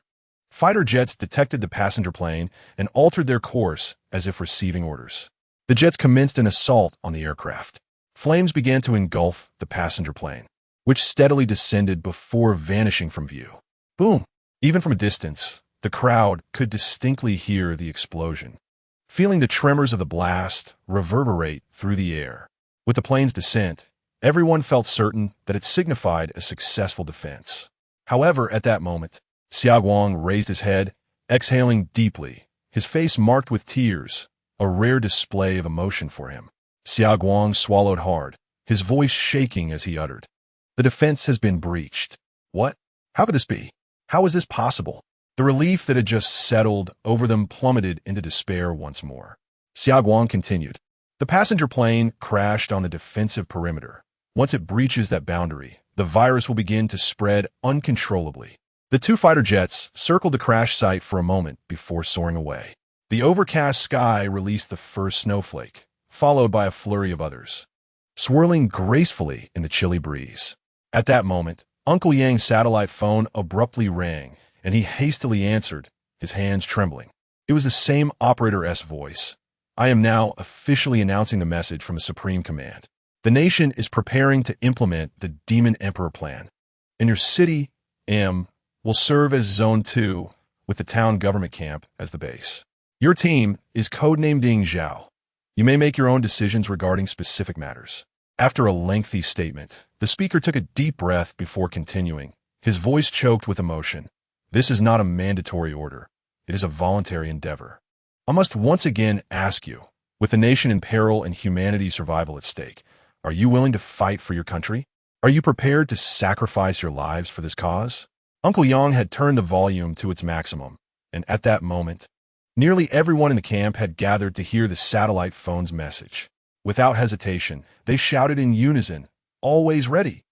Speaker 1: fighter jets detected the passenger plane and altered their course as if receiving orders. The jets commenced an assault on the aircraft. Flames began to engulf the passenger plane, which steadily descended before vanishing from view. Boom! Even from a distance, the crowd could distinctly hear the explosion, feeling the tremors of the blast reverberate through the air. With the plane's descent, everyone felt certain that it signified a successful defense. However, at that moment, Xiaoguang raised his head, exhaling deeply, his face marked with tears, a rare display of emotion for him. Xiaoguang swallowed hard, his voice shaking as he uttered, "The defense has been breached." What? How could this be? How is this possible? The relief that had just settled over them plummeted into despair once more. Xiaoguang continued, "The passenger plane crashed on the defensive perimeter. Once it breaches that boundary, the virus will begin to spread uncontrollably." The 2 fighter jets circled the crash site for a moment before soaring away. The overcast sky released the first snowflake, followed by a flurry of others, swirling gracefully in the chilly breeze. At that moment, Uncle Yang's satellite phone abruptly rang, and he hastily answered, his hands trembling. It was the same operator's voice. "I am now officially announcing the message from the Supreme Command. The nation is preparing to implement the Demon Emperor plan. And your city, M, will serve as Zone 2, with the town government camp as the base. Your team is codenamed Ding Zhao. You may make your own decisions regarding specific matters." After a lengthy statement, the speaker took a deep breath before continuing, his voice choked with emotion. "This is not a mandatory order. It is a voluntary endeavor. I must once again ask you, with the nation in peril and humanity's survival at stake, are you willing to fight for your country? Are you prepared to sacrifice your lives for this cause?" Uncle Yang had turned the volume to its maximum, and at that moment, nearly everyone in the camp had gathered to hear the satellite phone's message. Without hesitation, they shouted in unison, "Always ready."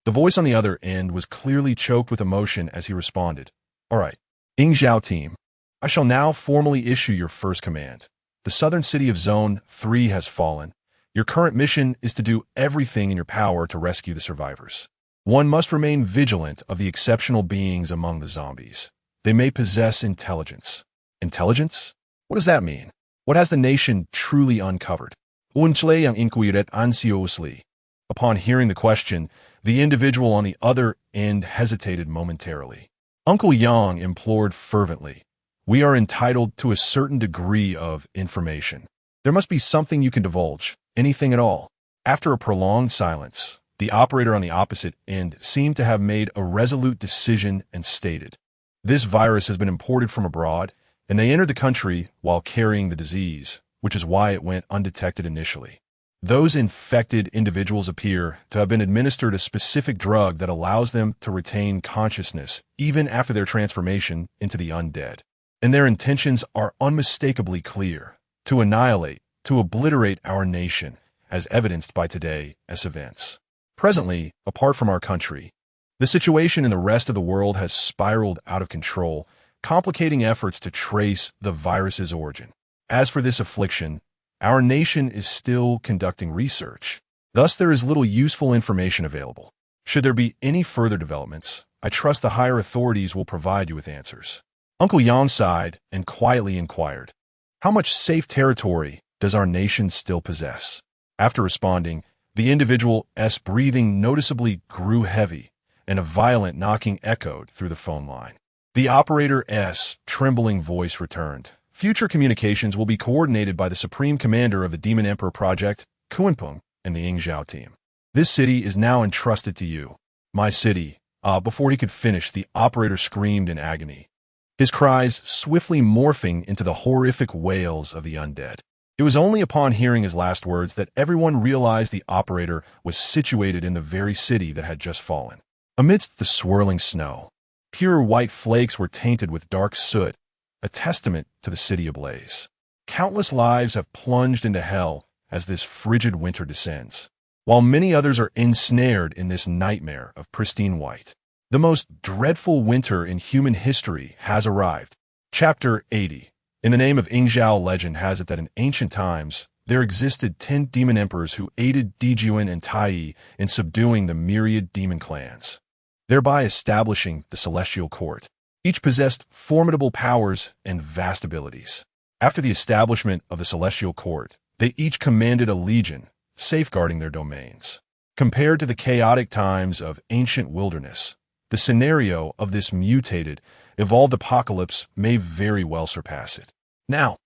Speaker 1: The voice on the other end was clearly choked with emotion as he responded, "All right, Ding Zhao team, I shall now formally issue your first command. The southern city of Zone 3 has fallen. Your current mission is to do everything in your power to rescue the survivors. One must remain vigilant of the exceptional beings among the zombies. They may possess intelligence." Intelligence? What does that mean? What has the nation truly uncovered? Unchleang inquiret anxiously. Upon hearing the question, the individual on the other end hesitated momentarily. Uncle Yang implored fervently, We are entitled to a certain degree of information. There must be something you can divulge, anything at all. After a prolonged silence, the operator on the opposite end seemed to have made a resolute decision and stated, "This virus has been imported from abroad, and they entered the country while carrying the disease, which is why it went undetected initially. Those infected individuals appear to have been administered a specific drug that allows them to retain consciousness even after their transformation into the undead. And their intentions are unmistakably clear: to annihilate, to obliterate our nation, as evidenced by today's events. Presently, apart from our country, the situation in the rest of the world has spiraled out of control, complicating efforts to trace the virus's origin. As for this affliction, our nation is still conducting research. Thus, there is little useful information available. Should there be any further developments, I trust the higher authorities will provide you with answers." Uncle Yang sighed and quietly inquired, "How much safe territory does our nation still possess?" After responding, the individual's breathing noticeably grew heavy, and a violent knocking echoed through the phone line. The operator's trembling voice returned, "Future communications will be coordinated by the Supreme Commander of the Demon Emperor Project, Kunpeng, and the Yingzhou team. This city is now entrusted to you." "My city." Before he could finish, the operator screamed in agony, his cries swiftly morphing into the horrific wails of the undead. It was only upon hearing his last words that everyone realized the operator was situated in the very city that had just fallen. Amidst the swirling snow, pure white flakes were tainted with dark soot, a testament to the city ablaze. Countless lives have plunged into hell as this frigid winter descends, while many others are ensnared in this nightmare of pristine white. The most dreadful winter in human history has arrived. Chapter 80. In the name of Yingzhou, legend has it that in ancient times, there existed 10 demon emperors who aided Dijuan and Tai in subduing the myriad demon clans, thereby establishing the celestial court. Each possessed formidable powers and vast abilities. After the establishment of the celestial court, they each commanded a legion, safeguarding their domains. Compared to the chaotic times of ancient wilderness, the scenario of this mutated, evolved apocalypse may very well surpass it. Now,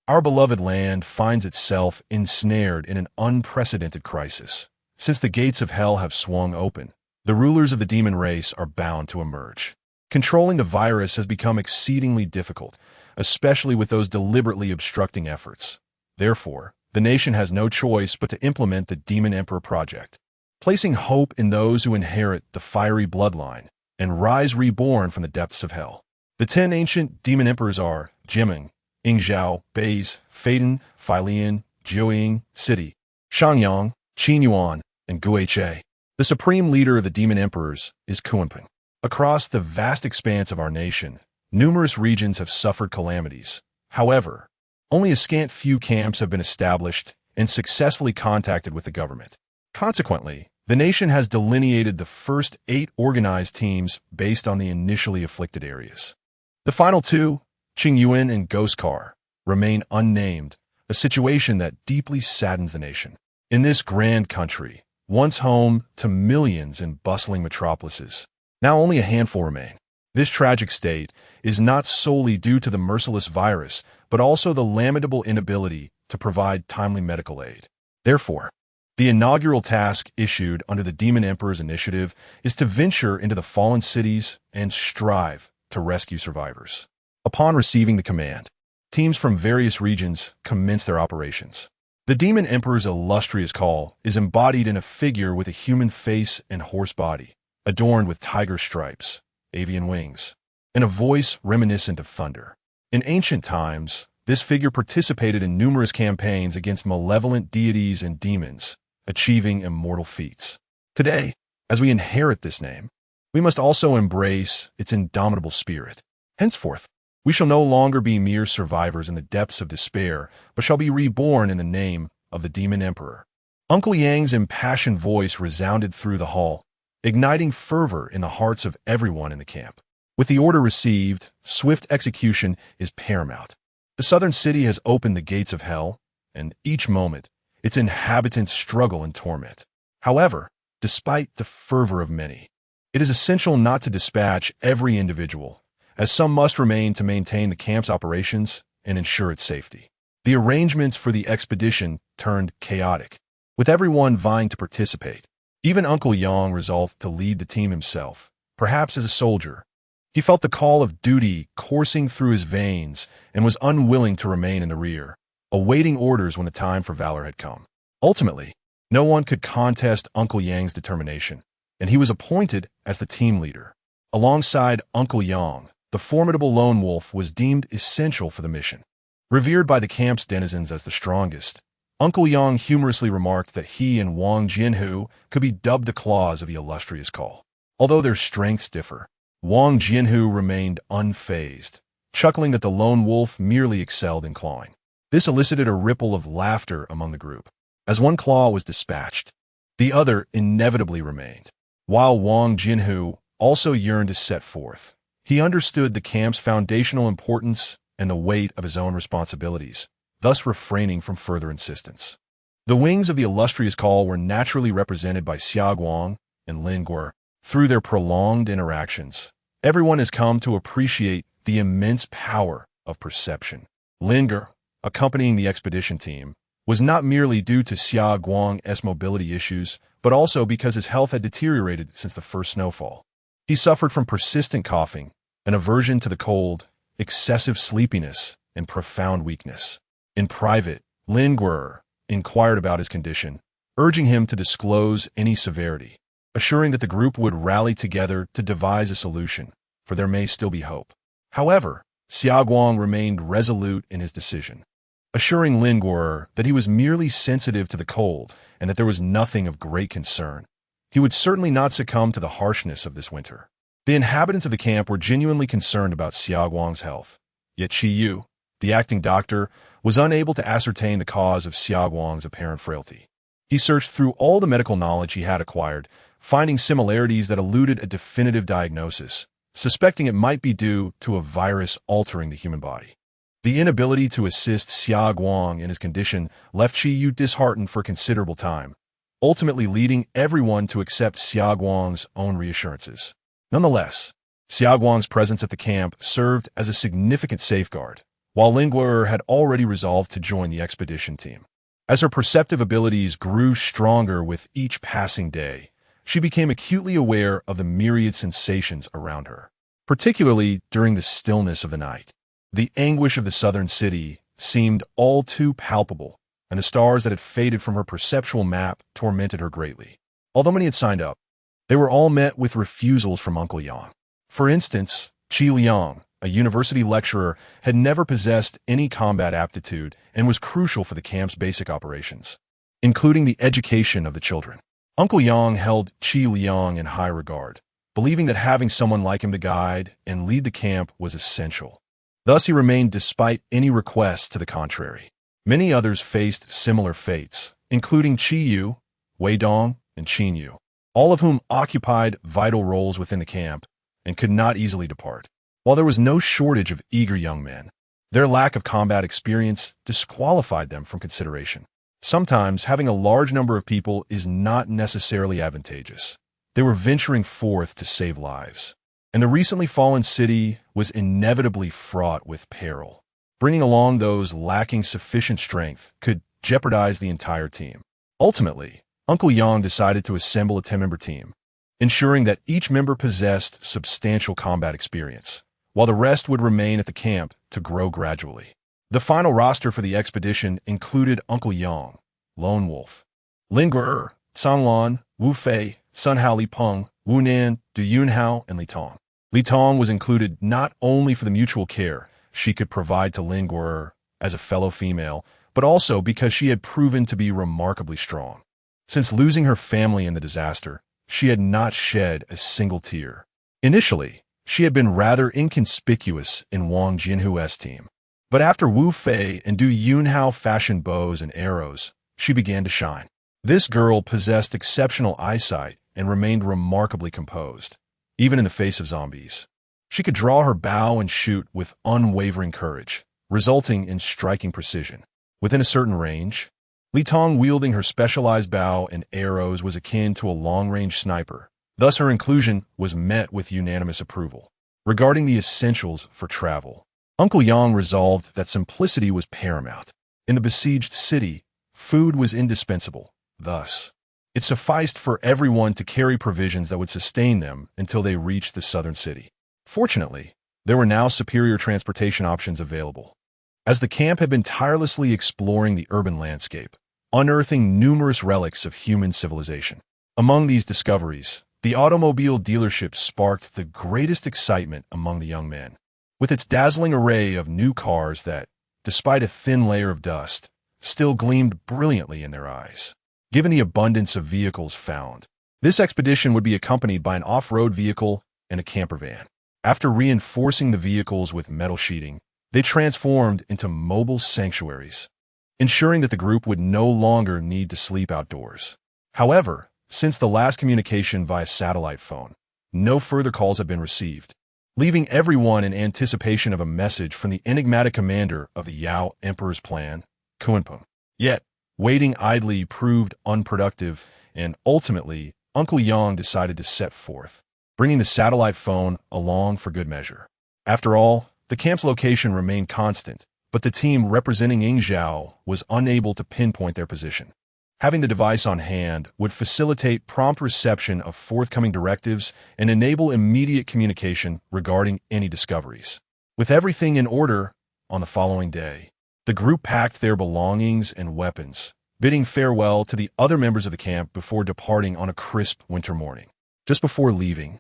Speaker 1: our beloved land finds itself ensnared in an unprecedented crisis. Since the gates of hell have swung open, the rulers of the demon race are bound to emerge. Controlling the virus has become exceedingly difficult, especially with those deliberately obstructing efforts. Therefore, the nation has no choice but to implement the Demon Emperor Project, placing hope in those who inherit the fiery bloodline and rise reborn from the depths of hell. The 10 ancient demon emperors are Jimeng, Yingzhou, Bei's, Faden, Failian, Jiuying, City, Shangyang, Qinyuan, and Guiche. The supreme leader of the demon emperors is Kunpeng. Across the vast expanse of our nation, numerous regions have suffered calamities. However, only a scant few camps have been established and successfully contacted with the government. Consequently, the nation has delineated the first 8 organized teams based on the initially afflicted areas. The final 2, Qingyuan and Ghoskar, remain unnamed, a situation that deeply saddens the nation. In this grand country, once home to millions in bustling metropolises, now only a handful remain. This tragic state is not solely due to the merciless virus, but also the lamentable inability to provide timely medical aid. Therefore, the inaugural task issued under the Demon Emperor's initiative is to venture into the fallen cities and strive to rescue survivors. Upon receiving the command, teams from various regions commence their operations. The Demon Emperor's illustrious call is embodied in a figure with a human face and horse body, adorned with tiger stripes, avian wings, and a voice reminiscent of thunder. In ancient times, this figure participated in numerous campaigns against malevolent deities and demons, achieving immortal feats. Today, as we inherit this name, we must also embrace its indomitable spirit. Henceforth, we shall no longer be mere survivors in the depths of despair, but shall be reborn in the name of the Demon Emperor. Uncle Yang's impassioned voice resounded through the hall, igniting fervor in the hearts of everyone in the camp. With the order received, swift execution is paramount. The southern city has opened the gates of hell, and each moment, its inhabitants struggle in torment. However, despite the fervor of many, it is essential not to dispatch every individual, as some must remain to maintain the camp's operations and ensure its safety. The arrangements for the expedition turned chaotic, with everyone vying to participate. Even Uncle Yang resolved to lead the team himself, perhaps as a soldier. He felt the call of duty coursing through his veins and was unwilling to remain in the rear, awaiting orders when the time for valor had come. Ultimately, no one could contest Uncle Yang's determination, and he was appointed as the team leader. Alongside Uncle Yang, the formidable lone wolf was deemed essential for the mission. Revered by the camp's denizens as the strongest, Uncle Yang humorously remarked that he and Wang Jianhu could be dubbed the claws of the illustrious call. Although their strengths differ, Wang Jianhu remained unfazed, chuckling that the lone wolf merely excelled in clawing. This elicited a ripple of laughter among the group. As one claw was dispatched, the other inevitably remained. While Wang Jianhu also yearned to set forth, he understood the camp's foundational importance and the weight of his own responsibilities, thus refraining from further insistence. The wings of the illustrious call were naturally represented by Xiaoguang and Lin Guo. Through their prolonged interactions, everyone has come to appreciate the immense power of perception. Lin Guo, accompanying the expedition team, was not merely due to Xiaoguang's mobility issues, but also because his health had deteriorated since the first snowfall. He suffered from persistent coughing, an aversion to the cold, excessive sleepiness, and profound weakness. In private, Lin Guo inquired about his condition, urging him to disclose any severity, assuring that the group would rally together to devise a solution, for there may still be hope. However, Xiaoguang remained resolute in his decision, assuring Lin Guo that he was merely sensitive to the cold and that there was nothing of great concern. He would certainly not succumb to the harshness of this winter. The inhabitants of the camp were genuinely concerned about Xiaoguang's health, yet Qi Yu, the acting doctor, was unable to ascertain the cause of Xiaoguang's apparent frailty. He searched through all the medical knowledge he had acquired, finding similarities that eluded a definitive diagnosis, suspecting it might be due to a virus altering the human body. The inability to assist Xiaoguang in his condition left Qi Yu disheartened for considerable time, ultimately leading everyone to accept Xiaoguang's own reassurances. Nonetheless, Xiaoguang's presence at the camp served as a significant safeguard, while Lin Guo had already resolved to join the expedition team. As her perceptive abilities grew stronger with each passing day, she became acutely aware of the myriad sensations around her, particularly during the stillness of the night. The anguish of the southern city seemed all too palpable, and the stars that had faded from her perceptual map tormented her greatly. Although many had signed up, they were all met with refusals from Uncle Yang. For instance, Qi Liang, a university lecturer, had never possessed any combat aptitude and was crucial for the camp's basic operations, including the education of the children. Uncle Yang held Qi Liang in high regard, believing that having someone like him to guide and lead the camp was essential. Thus he remained despite any requests to the contrary. Many others faced similar fates, including Qi Yu, Wei Dong, and Qin Yu, all of whom occupied vital roles within the camp and could not easily depart. While there was no shortage of eager young men, their lack of combat experience disqualified them from consideration. Sometimes having a large number of people is not necessarily advantageous. They were venturing forth to save lives, and the recently fallen city was inevitably fraught with peril. Bringing along those lacking sufficient strength could jeopardize the entire team. Ultimately, Uncle Yang decided to assemble a 10-member team, ensuring that each member possessed substantial combat experience, while the rest would remain at the camp to grow gradually. The final roster for the expedition included Uncle Yang, Lone Wolf, Lin Guo, Sang Lan, Wu Fei, Sun Hao Li Peng, Wu Nan, Du Yunhao, and Li Tong. Li Tong was included not only for the mutual care she could provide to Lin Guo as a fellow female, but also because she had proven to be remarkably strong. Since losing her family in the disaster, she had not shed a single tear. Initially, she had been rather inconspicuous in Wang Jinhu's team, but after Wu Fei and Du Yunhao fashioned bows and arrows, she began to shine. This girl possessed exceptional eyesight and remained remarkably composed, even in the face of zombies. She could draw her bow and shoot with unwavering courage, resulting in striking precision. Within a certain range, Li Tong wielding her specialized bow and arrows was akin to a long-range sniper. Thus her inclusion was met with unanimous approval. Regarding the essentials for travel, Uncle Yang resolved that simplicity was paramount. In the besieged city, food was indispensable. Thus, it sufficed for everyone to carry provisions that would sustain them until they reached the southern city. Fortunately, there were now superior transportation options available. As the camp had been tirelessly exploring the urban landscape, unearthing numerous relics of human civilization. Among these discoveries, the automobile dealership sparked the greatest excitement among the young men. With its dazzling array of new cars that, despite a thin layer of dust, still gleamed brilliantly in their eyes. Given the abundance of vehicles found, this expedition would be accompanied by an off-road vehicle and a camper van. After reinforcing the vehicles with metal sheeting, they transformed into mobile sanctuaries, ensuring that the group would no longer need to sleep outdoors. However, since the last communication via satellite phone, no further calls had been received, leaving everyone in anticipation of a message from the enigmatic commander of the Yao Emperor's plan, Kunpeng. Yet, waiting idly proved unproductive, and ultimately, Uncle Yang decided to set forth, bringing the satellite phone along for good measure. After all, the camp's location remained constant, but the team representing Yingzhou was unable to pinpoint their position. Having the device on hand would facilitate prompt reception of forthcoming directives and enable immediate communication regarding any discoveries. With everything in order, on the following day, the group packed their belongings and weapons, bidding farewell to the other members of the camp before departing on a crisp winter morning. Just before leaving,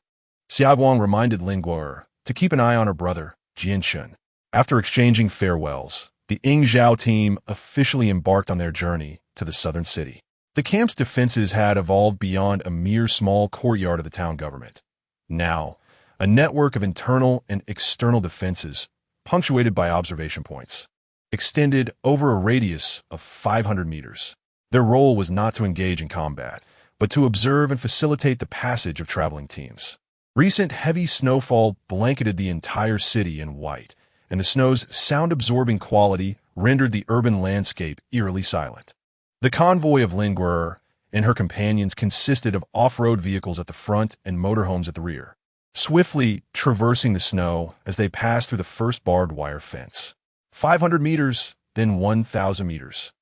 Speaker 1: Xiaoguang reminded Lin Guo to keep an eye on her brother, Jianshun. After exchanging farewells, the Yingzhou team officially embarked on their journey to the southern city. The camp's defenses had evolved beyond a mere small courtyard of the town government. Now, a network of internal and external defenses, punctuated by observation points, extended over a radius of 500 meters. Their role was not to engage in combat, but to observe and facilitate the passage of traveling teams. Recent heavy snowfall blanketed the entire city in white, and the snow's sound-absorbing quality rendered the urban landscape eerily silent. The convoy of Lin Guo and her companions consisted of off-road vehicles at the front and motorhomes at the rear, swiftly traversing the snow as they passed through the first barbed wire fence. 500 meters, then 1,000 meters.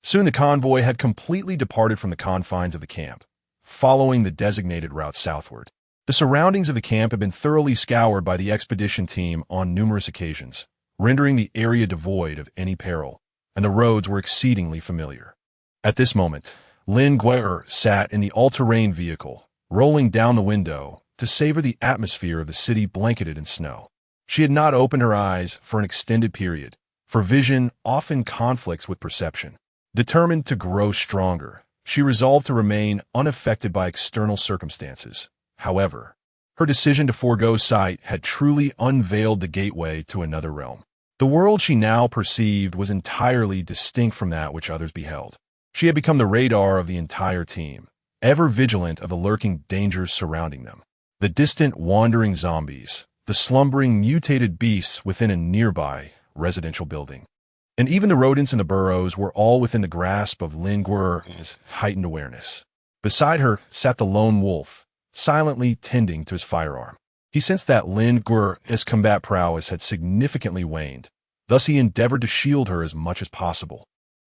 Speaker 1: Soon the convoy had completely departed from the confines of the camp, following the designated route southward. The surroundings of the camp had been thoroughly scoured by the expedition team on numerous occasions, rendering the area devoid of any peril, and the roads were exceedingly familiar. At this moment, Lin Guo sat in the all-terrain vehicle, rolling down the window to savor the atmosphere of the city blanketed in snow. She had not opened her eyes for an extended period, for vision often conflicts with perception. Determined to grow stronger, she resolved to remain unaffected by external circumstances. However, her decision to forego sight had truly unveiled the gateway to another realm. The world she now perceived was entirely distinct from that which others beheld. She had become the radar of the entire team, ever vigilant of the lurking dangers surrounding them. The distant wandering zombies, the slumbering mutated beasts within a nearby residential building, and even the rodents in the burrows were all within the grasp of Lin Guo's heightened awareness. Beside her sat the lone wolf, silently tending to his firearm. He sensed that Lin Guo's combat prowess had significantly waned, thus he endeavored to shield her as much as possible,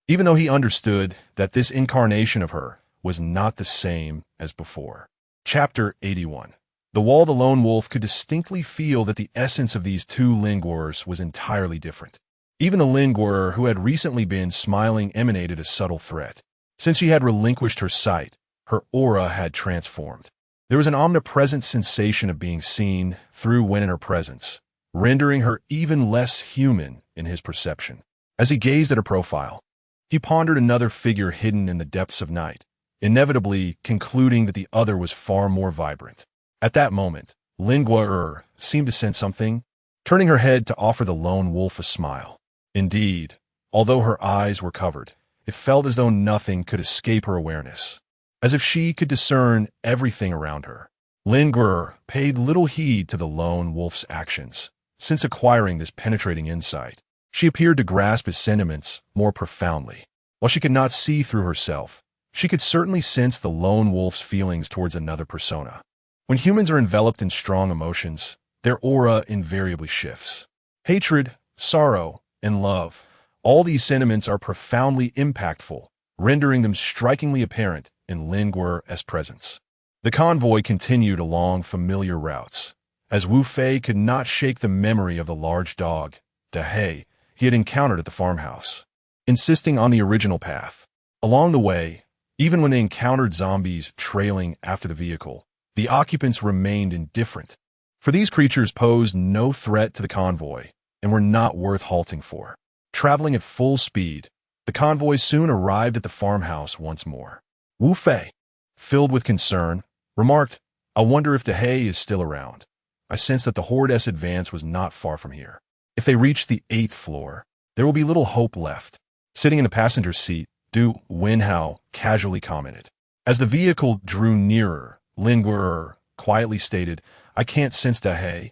Speaker 1: even though he understood that this incarnation of her was not the same as before. Chapter 81. The lone wolf could distinctly feel that the essence of these two Lin Guos was entirely different. Even the Lin Guo who had recently been smiling emanated a subtle threat. Since she had relinquished her sight, her aura had transformed. There was an omnipresent sensation of being seen through when in her presence, rendering her even less human in his perception. As he gazed at her profile, he pondered another figure hidden in the depths of night, inevitably concluding that the other was far more vibrant. At that moment, Lin Guo seemed to sense something, turning her head to offer the lone wolf a smile. Indeed, although her eyes were covered, it felt as though nothing could escape her awareness, as if she could discern everything around her. Lin Guo paid little heed to the lone wolf's actions. Since acquiring this penetrating insight, she appeared to grasp his sentiments more profoundly. While she could not see through herself, she could certainly sense the lone wolf's feelings towards another persona. When humans are enveloped in strong emotions, their aura invariably shifts. Hatred, sorrow, and love, all these sentiments are profoundly impactful, rendering them strikingly apparent in Lin Guo's presence. The convoy continued along familiar routes, as Wu Fei could not shake the memory of the large dog, Dahei, he had encountered at the farmhouse, insisting on the original path. Along the way, even when they encountered zombies trailing after the vehicle, the occupants remained indifferent, for these creatures posed no threat to the convoy and were not worth halting for. Traveling at full speed, the convoy soon arrived at the farmhouse once more. Wu Fei, filled with concern, remarked, "I wonder if Dahei is still around. I sense that the Horde's advance was not far from here. If they reach the 8th floor, there will be little hope left." Sitting in the passenger seat, Du Wenhao casually commented. As the vehicle drew nearer, Lin Guo quietly stated, "I can't sense Dahei.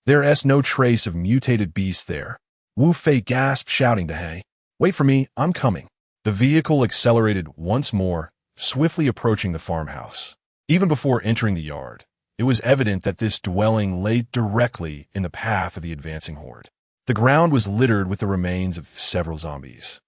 Speaker 1: There is no trace of mutated beasts there." Wu Fei gasped, shouting, "Dahei, wait for me, I'm coming." The vehicle accelerated once more, swiftly approaching the farmhouse. Even before entering the yard, it was evident that this dwelling lay directly in the path of the advancing horde. The ground was littered with the remains of several zombies,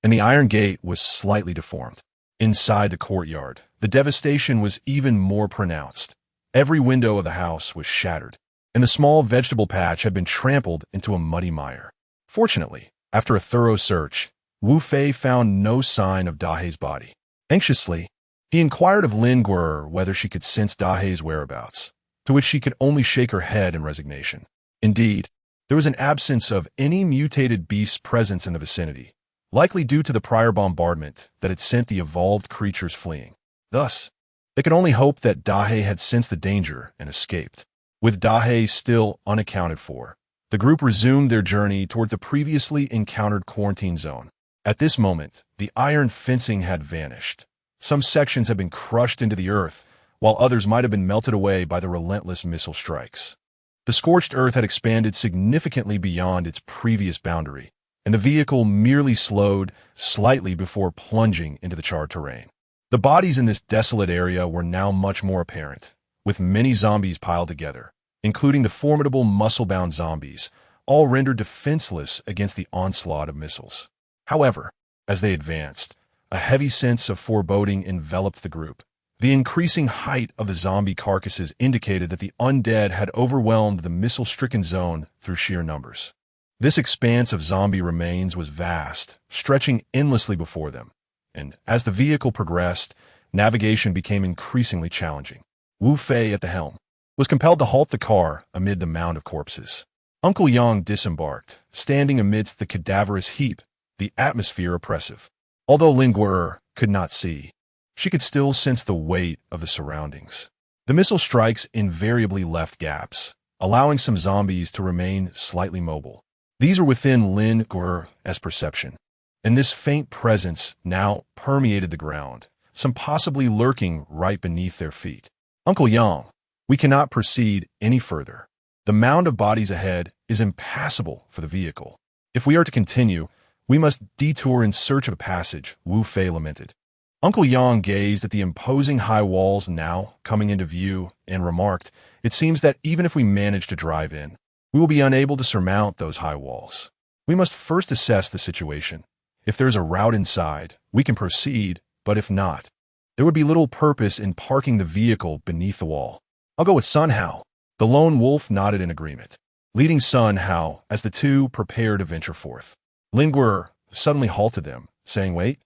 Speaker 1: and the iron gate was slightly deformed. Inside the courtyard, the devastation was even more pronounced. Every window of the house was shattered, and the small vegetable patch had been trampled into a muddy mire. Fortunately, after a thorough search, Wu Fei found no sign of Dahei's body. Anxiously, he inquired of Lin Guo whether she could sense Dahei's whereabouts, to which she could only shake her head in resignation. Indeed, there was an absence of any mutated beast's presence in the vicinity, likely due to the prior bombardment that had sent the evolved creatures fleeing. Thus, they could only hope that Dahei had sensed the danger and escaped. With Dahei still unaccounted for, the group resumed their journey toward the previously encountered quarantine zone. At this moment, the iron fencing had vanished. Some sections had been crushed into the earth, while others might have been melted away by the relentless missile strikes. The scorched earth had expanded significantly beyond its previous boundary, and the vehicle merely slowed slightly before plunging into the charred terrain. The bodies in this desolate area were now much more apparent, with many zombies piled together, including the formidable muscle-bound zombies, all rendered defenseless against the onslaught of missiles. However, as they advanced, a heavy sense of foreboding enveloped the group. The increasing height of the zombie carcasses indicated that the undead had overwhelmed the missile-stricken zone through sheer numbers. This expanse of zombie remains was vast, stretching endlessly before them, and as the vehicle progressed, navigation became increasingly challenging. Wu Fei, at the helm, was compelled to halt the car amid the mound of corpses. Uncle Yang disembarked, standing amidst the cadaverous heap, the atmosphere oppressive. Although Lin Guo could not see, she could still sense the weight of the surroundings. The missile strikes invariably left gaps, allowing some zombies to remain slightly mobile. These were within Lin Guo's perception, and this faint presence now permeated the ground, some possibly lurking right beneath their feet. "Uncle Yang, we cannot proceed any further. The mound of bodies ahead is impassable for the vehicle. If we are to continue, we must detour in search of a passage," Wu Fei lamented. Uncle Yang gazed at the imposing high walls now coming into view and remarked, "It seems that even if we manage to drive in, we will be unable to surmount those high walls. We must first assess the situation. If there's a route inside, we can proceed, but if not, there would be little purpose in parking the vehicle beneath the wall." "I'll go with Sun Hao." The lone wolf nodded in agreement, leading Sun Hao as the two prepared to venture forth. Lin Guo suddenly halted them, saying, "Wait,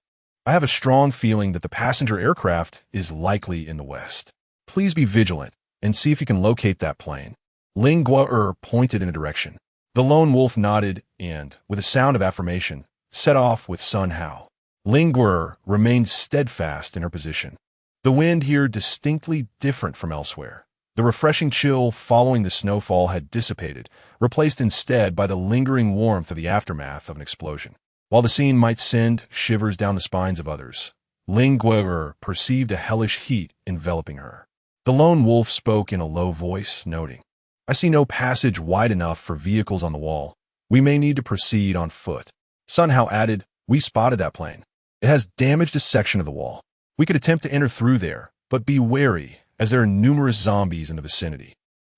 Speaker 1: I have a strong feeling that the passenger aircraft is likely in the west. Please be vigilant and see if you can locate that plane." Lin Guo pointed in a direction. The lone wolf nodded and, with a sound of affirmation, set off with Sun Hao. Lin Guo remained steadfast in her position. The wind here distinctly different from elsewhere. The refreshing chill following the snowfall had dissipated, replaced instead by the lingering warmth of the aftermath of an explosion. While the scene might send shivers down the spines of others, Lin Guo perceived a hellish heat enveloping her. The lone wolf spoke in a low voice, noting, "I see no passage wide enough for vehicles on the wall. We may need to proceed on foot." Sun Hao added, "We spotted that plane. It has damaged a section of the wall. We could attempt to enter through there, but be wary, as there are numerous zombies in the vicinity."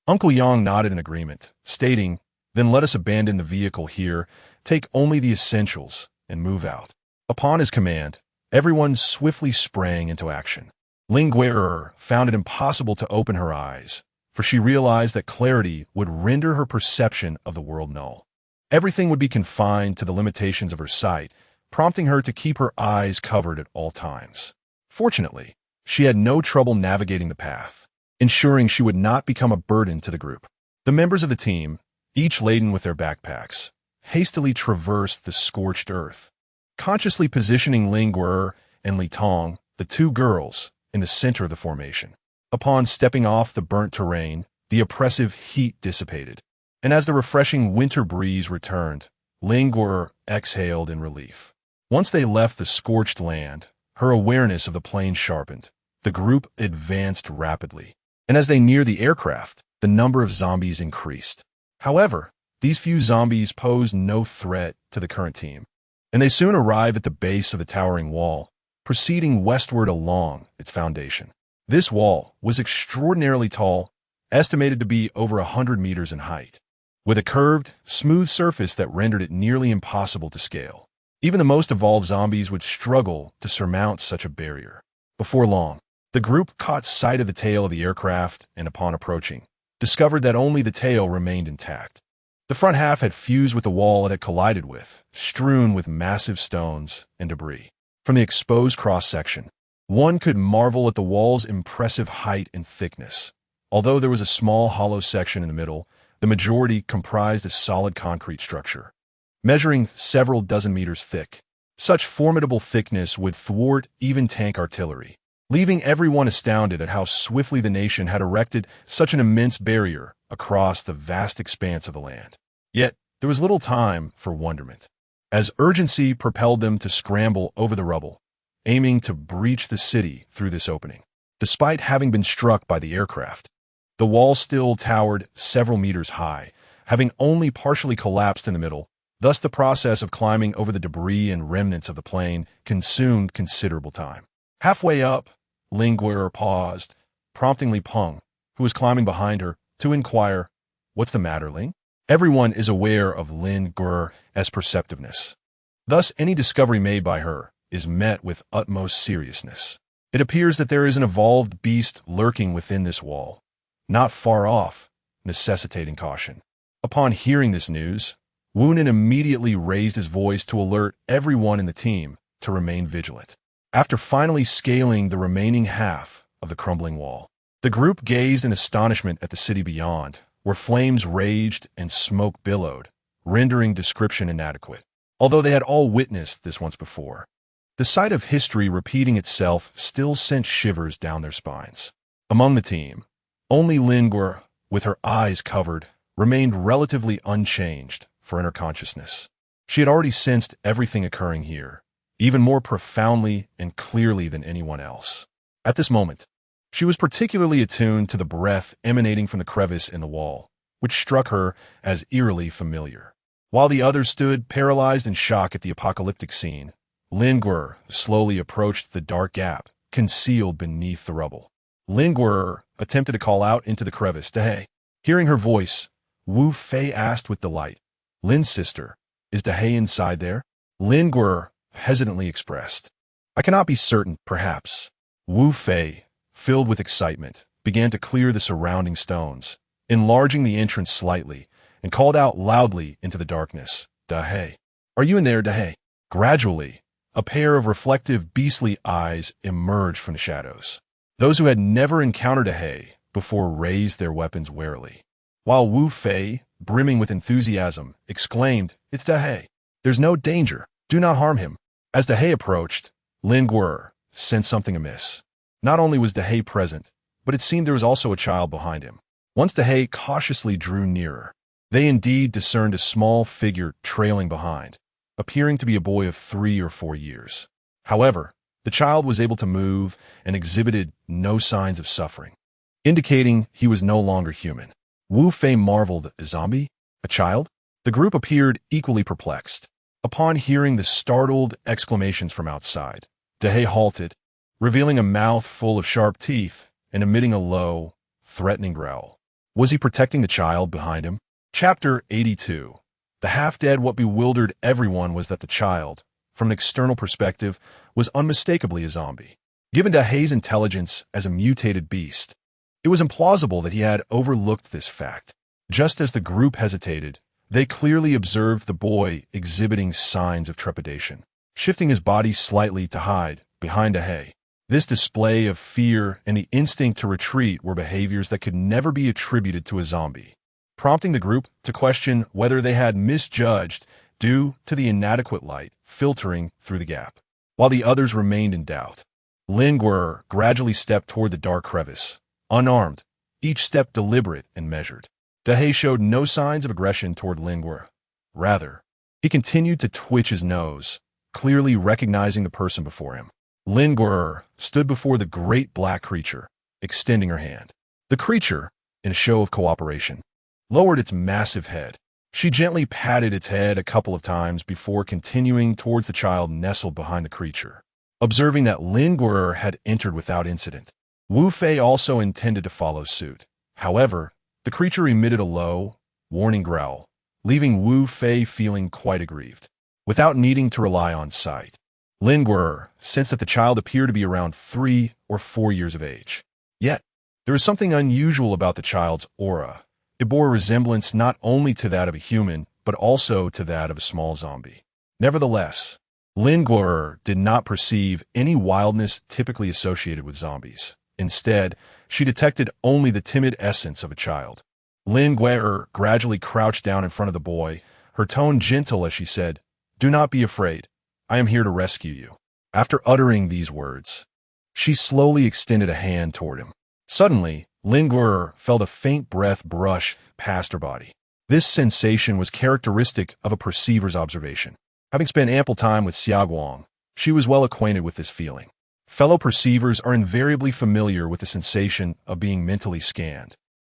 Speaker 1: Uncle Yang nodded in agreement, stating, "Then let us abandon the vehicle here, take only the essentials, and move out." Upon his command, everyone swiftly sprang into action. Ling Gui'er found it impossible to open her eyes, for she realized that clarity would render her perception of the world null. Everything would be confined to the limitations of her sight, prompting her to keep her eyes covered at all times. Fortunately, she had no trouble navigating the path, ensuring she would not become a burden to the group. The members of the team, each laden with their backpacks, hastily traversed the scorched earth, consciously positioning Ling Gui'er and Li Tong, the two girls, in the center of the formation. Upon stepping off the burnt terrain, the oppressive heat dissipated, and as the refreshing winter breeze returned, Ling Gui'er exhaled in relief. Once they left the scorched land, her awareness of the plain sharpened. The group advanced rapidly, and as they neared the aircraft, the number of zombies increased. However, these few zombies posed no threat to the current team, and they soon arrived at the base of the towering wall, proceeding westward along its foundation. This wall was extraordinarily tall, estimated to be over 100 meters in height, with a curved, smooth surface that rendered it nearly impossible to scale. Even the most evolved zombies would struggle to surmount such a barrier. Before long, the group caught sight of the tail of the aircraft and, upon approaching, discovered that only the tail remained intact. The front half had fused with the wall it had collided with, strewn with massive stones and debris. From the exposed cross-section, one could marvel at the wall's impressive height and thickness. Although there was a small hollow section in the middle, the majority comprised a solid concrete structure, measuring several dozen meters thick. Such formidable thickness would thwart even tank artillery, leaving everyone astounded at how swiftly the nation had erected such an immense barrier across the vast expanse of the land. Yet, there was little time for wonderment, as urgency propelled them to scramble over the rubble, aiming to breach the city through this opening. Despite having been struck by the aircraft, the wall still towered several meters high, having only partially collapsed in the middle. Thus, the process of climbing over the debris and remnants of the plane consumed considerable time. Halfway up, Ling Gui'er paused, prompting Li Peng, who was climbing behind her, to inquire, "What's the matter, Ling?" Everyone is aware of Ling Gui'er's perceptiveness. Thus, any discovery made by her is met with utmost seriousness. It appears that there is an evolved beast lurking within this wall, not far off, necessitating caution. Upon hearing this news, Wu Nen immediately raised his voice to alert everyone in the team to remain vigilant. After finally scaling the remaining half of the crumbling wall, the group gazed in astonishment at the city beyond, where flames raged and smoke billowed, rendering description inadequate. Although they had all witnessed this once before, the sight of history repeating itself still sent shivers down their spines. Among the team, only Ling Gui'er, with her eyes covered, remained relatively unchanged for inner consciousness. She had already sensed everything occurring here, even more profoundly and clearly than anyone else. At this moment, she was particularly attuned to the breath emanating from the crevice in the wall, which struck her as eerily familiar. While the others stood paralyzed in shock at the apocalyptic scene, Ling Gui'er slowly approached the dark gap concealed beneath the rubble. Ling Gui'er attempted to call out into the crevice, "Dahe." Hearing her voice, Wu Fei asked with delight, "Lin's sister, is Dahe inside there?" Ling Gui'er hesitantly expressed, "I cannot be certain, perhaps." Wu Fei, filled with excitement, began to clear the surrounding stones, enlarging the entrance slightly, and called out loudly into the darkness, "Dahe, are you in there, Dahe?" Gradually, a pair of reflective beastly eyes emerged from the shadows. Those who had never encountered Dahe before raised their weapons warily, while Wu Fei, brimming with enthusiasm, exclaimed, "It's Dahe. There's no danger. Do not harm him." As Dahe approached, Ling Gui'er sensed something amiss. Not only was Dahe present, but it seemed there was also a child behind him. Once Dahe cautiously drew nearer, they indeed discerned a small figure trailing behind, appearing to be a boy of 3 or 4 years. However, the child was able to move and exhibited no signs of suffering, indicating he was no longer human. Wu Fei marveled, "A zombie? A child?" The group appeared equally perplexed. Upon hearing the startled exclamations from outside, Dahe halted, revealing a mouth full of sharp teeth and emitting a low, threatening growl. Was he protecting the child behind him? Chapter 82. The half-dead. What bewildered everyone was that the child, from an external perspective, was unmistakably a zombie. Given Dahay's intelligence as a mutated beast, it was implausible that he had overlooked this fact. Just as the group hesitated, they clearly observed the boy exhibiting signs of trepidation, shifting his body slightly to hide behind Dahay. This display of fear and the instinct to retreat were behaviors that could never be attributed to a zombie, prompting the group to question whether they had misjudged due to the inadequate light filtering through the gap. While the others remained in doubt, Lin Guer gradually stepped toward the dark crevice, unarmed, each step deliberate and measured. Dahay showed no signs of aggression toward Lin Guer. Rather, he continued to twitch his nose, clearly recognizing the person before him. Lin Guer stood before the great black creature, extending her hand. The creature, in a show of cooperation, lowered its massive head. She gently patted its head a couple of times before continuing towards the child nestled behind the creature. Observing that Lin Guer had entered without incident, Wu Fei also intended to follow suit. However, the creature emitted a low, warning growl, leaving Wu Fei feeling quite aggrieved. Without needing to rely on sight, Lin Guer sensed that the child appeared to be around 3 or 4 years of age. Yet, there was something unusual about the child's aura. It bore a resemblance not only to that of a human, but also to that of a small zombie. Nevertheless, Lin Guer did not perceive any wildness typically associated with zombies. Instead, she detected only the timid essence of a child. Lin Guer gradually crouched down in front of the boy, her tone gentle as she said, "Do not be afraid. I am here to rescue you." After uttering these words, she slowly extended a hand toward him. Suddenly, Lin Guer felt a faint breath brush past her body. This sensation was characteristic of a perceiver's observation. Having spent ample time with Xiaoguang, she was well acquainted with this feeling. Fellow perceivers are invariably familiar with the sensation of being mentally scanned,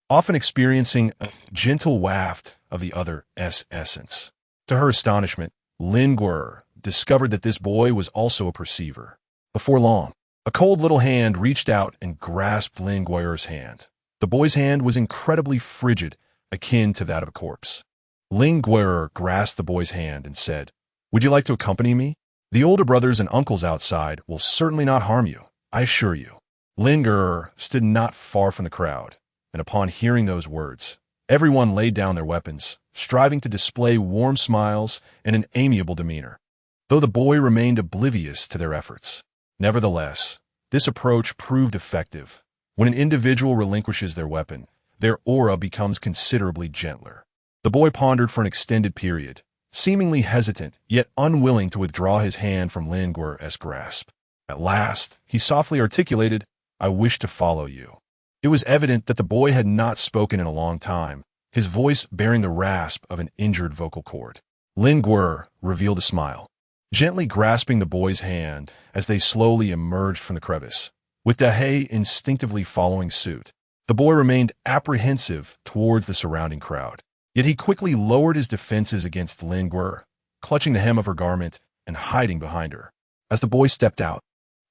Speaker 1: often experiencing a gentle waft of the other's essence. To her astonishment, Lin Guer discovered that this boy was also a perceiver. Before long, a cold little hand reached out and grasped Lin Guer's hand. The boy's hand was incredibly frigid, akin to that of a corpse. Lin Guer grasped the boy's hand and said, "Would you like to accompany me? The older brothers and uncles outside will certainly not harm you, I assure you." Lin Guer stood not far from the crowd, and upon hearing those words, everyone laid down their weapons, striving to display warm smiles and an amiable demeanor, though the boy remained oblivious to their efforts. Nevertheless, this approach proved effective. When an individual relinquishes their weapon, their aura becomes considerably gentler. The boy pondered for an extended period, seemingly hesitant, yet unwilling to withdraw his hand from Lin Guer's grasp. At last, he softly articulated, "I wish to follow you." It was evident that the boy had not spoken in a long time, his voice bearing the rasp of an injured vocal cord. Lin Guer revealed a smile, gently grasping the boy's hand as they slowly emerged from the crevice, with Dahay instinctively following suit. The boy remained apprehensive towards the surrounding crowd, yet he quickly lowered his defenses against Lin Guer, clutching the hem of her garment and hiding behind her. As the boy stepped out,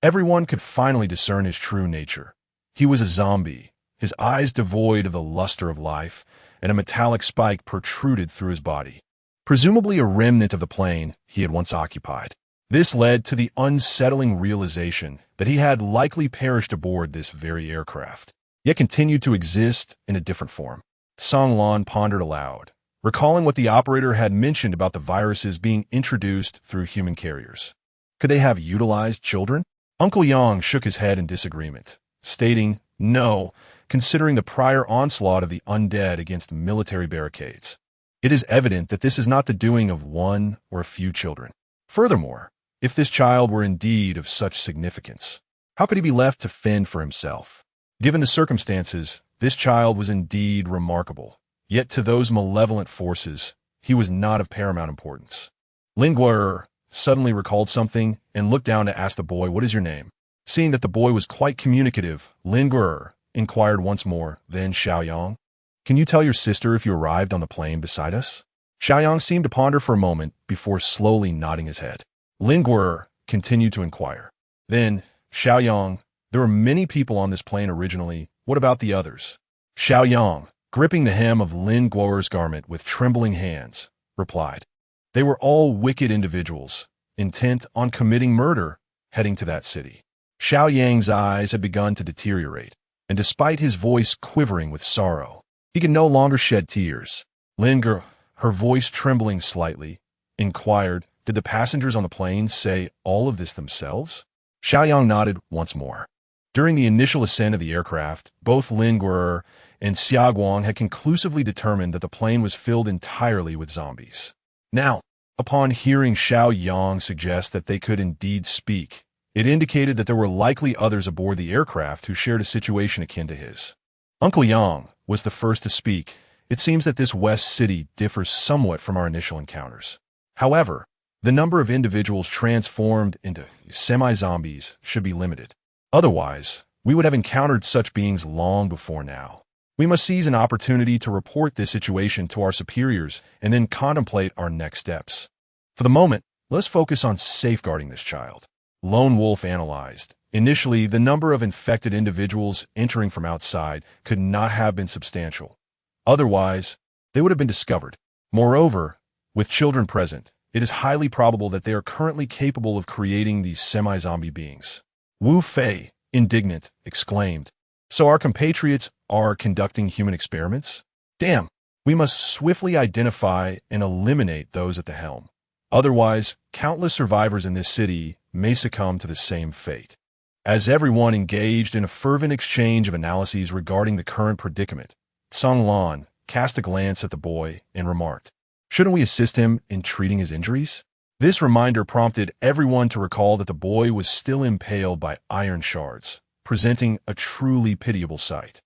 Speaker 1: everyone could finally discern his true nature. He was a zombie, his eyes devoid of the luster of life, and a metallic spike protruded through his body, presumably a remnant of the plane he had once occupied. This led to the unsettling realization that he had likely perished aboard this very aircraft, yet continued to exist in a different form. Song Lan pondered aloud, recalling what the operator had mentioned about the viruses being introduced through human carriers. Could they have utilized children? Uncle Yang shook his head in disagreement, stating, "No, considering the prior onslaught of the undead against military barricades. It is evident that this is not the doing of one or a few children. Furthermore, if this child were indeed of such significance, how could he be left to fend for himself? Given the circumstances, this child was indeed remarkable, yet to those malevolent forces, he was not of paramount importance." Lin Guer suddenly recalled something and looked down to ask the boy, "What is your name?" Seeing that the boy was quite communicative, Lin Guer inquired once more, then, "Xiaoyang, can you tell your sister if you arrived on the plane beside us?" Xiaoyang seemed to ponder for a moment before slowly nodding his head. Lin Guer continued to inquire, "Then, Xiaoyang, there were many people on this plane originally. What about the others?" Xiaoyang gripping the hem of Lin Guo'er's garment with trembling hands, replied. They were all wicked individuals, intent on committing murder, heading to that city. Xiao Yang's eyes had begun to deteriorate, and despite his voice quivering with sorrow, he could no longer shed tears. Lin Guo, her voice trembling slightly, inquired, did the passengers on the plane say all of this themselves? Xiao Yang nodded once more. During the initial ascent of the aircraft, both Lin Guo and Xia Guang had conclusively determined that the plane was filled entirely with zombies. Now, upon hearing Xiao Yang suggest that they could indeed speak, it indicated that there were likely others aboard the aircraft who shared a situation akin to his. Uncle Yang was the first to speak. It seems that this West City differs somewhat from our initial encounters. However, the number of individuals transformed into semi-zombies should be limited. Otherwise, we would have encountered such beings long before now. We must seize an opportunity to report this situation to our superiors and then contemplate our next steps. For the moment, let's focus on safeguarding this child. Lone Wolf analyzed. Initially, the number of infected individuals entering from outside could not have been substantial. Otherwise, they would have been discovered. Moreover, with children present, it is highly probable that they are currently capable of creating these semi-zombie beings. Wu Fei, indignant, exclaimed, so our compatriots are conducting human experiments? Damn, we must swiftly identify and eliminate those at the helm. Otherwise, countless survivors in this city may succumb to the same fate. As everyone engaged in a fervent exchange of analyses regarding the current predicament, Song Lan cast a glance at the boy and remarked, shouldn't we assist him in treating his injuries? This reminder prompted everyone to recall that the boy was still impaled by iron shards, presenting a truly pitiable sight.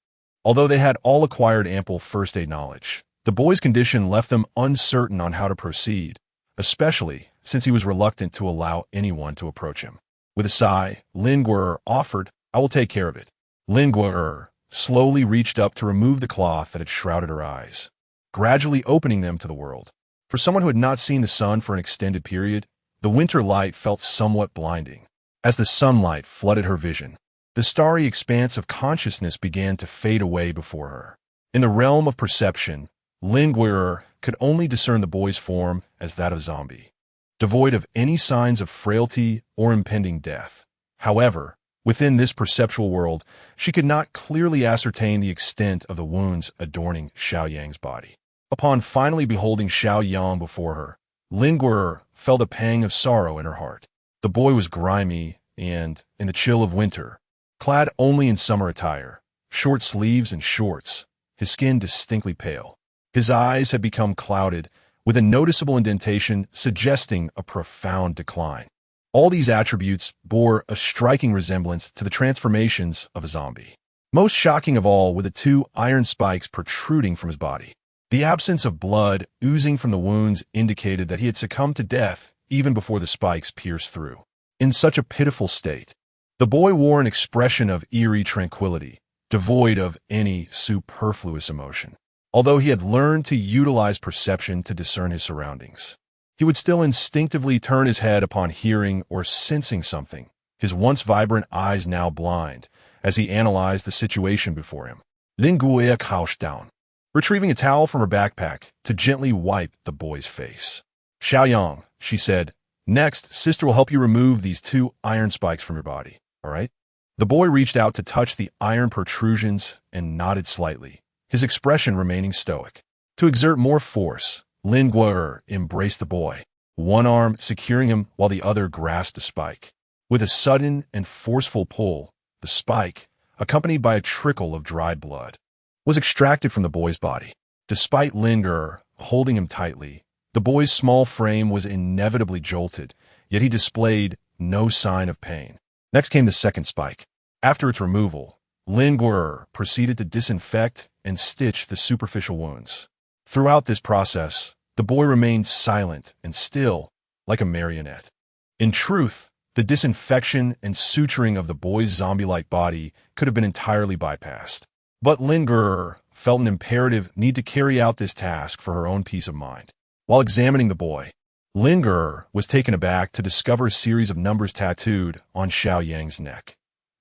Speaker 1: Although they had all acquired ample first aid knowledge, the boy's condition left them uncertain on how to proceed, especially since he was reluctant to allow anyone to approach him. With a sigh, Lin Guo offered, I will take care of it. Lin Guo slowly reached up to remove the cloth that had shrouded her eyes, gradually opening them to the world. For someone who had not seen the sun for an extended period, the winter light felt somewhat blinding. As the sunlight flooded her vision, the starry expanse of consciousness began to fade away before her. In the realm of perception, Lin Guo could only discern the boy's form as that of zombie, devoid of any signs of frailty or impending death. However, within this perceptual world, she could not clearly ascertain the extent of the wounds adorning Xiao Yang's body. Upon finally beholding Xiao Yang before her, Lin Guo felt a pang of sorrow in her heart. The boy was grimy and, in the chill of winter, clad only in summer attire, short sleeves and shorts, his skin distinctly pale. His eyes had become clouded, with a noticeable indentation suggesting a profound decline. All these attributes bore a striking resemblance to the transformations of a zombie. Most shocking of all were the two iron spikes protruding from his body. The absence of blood oozing from the wounds indicated that he had succumbed to death even before the spikes pierced through. In such a pitiful state, the boy wore an expression of eerie tranquility, devoid of any superfluous emotion. Although he had learned to utilize perception to discern his surroundings, he would still instinctively turn his head upon hearing or sensing something, his once vibrant eyes now blind, as he analyzed the situation before him. Lin Guo crouched down, retrieving a towel from her backpack to gently wipe the boy's face. Xiao Yang, she said, next, sister will help you remove these two iron spikes from your body, all right? The boy reached out to touch the iron protrusions and nodded slightly, his expression remaining stoic. To exert more force, Lin Guo embraced the boy, one arm securing him while the other grasped the spike. With a sudden and forceful pull, the spike, accompanied by a trickle of dried blood, was extracted from the boy's body. Despite Lin Guo holding him tightly, the boy's small frame was inevitably jolted, yet he displayed no sign of pain. Next came the second spike. After its removal, Lin Guo proceeded to disinfect and stitch the superficial wounds. Throughout this process, the boy remained silent and still, like a marionette. In truth, the disinfection and suturing of the boy's zombie-like body could have been entirely bypassed. But Lin Guo felt an imperative need to carry out this task for her own peace of mind. While examining the boy, Lin Guo was taken aback to discover a series of numbers tattooed on Xiao Yang's neck.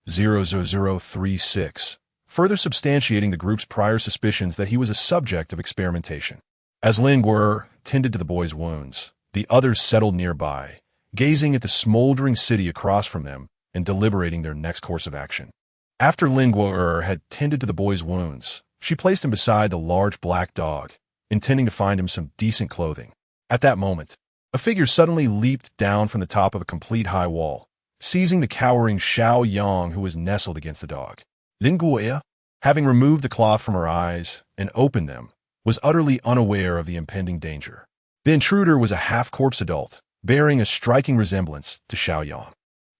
Speaker 1: 00036. further substantiating the group's prior suspicions that he was a subject of experimentation. As Lin Guer tended to the boy's wounds, the others settled nearby, gazing at the smoldering city across from them and deliberating their next course of action. After Lin Guer had tended to the boy's wounds, she placed him beside the large black dog, intending to find him some decent clothing. At that moment, a figure suddenly leaped down from the top of a complete high wall, seizing the cowering Xiao Yang who was nestled against the dog. Lin Guer, having removed the cloth from her eyes and opened them, was utterly unaware of the impending danger. The intruder was a half-corpse adult, bearing a striking resemblance to Xiao Yang.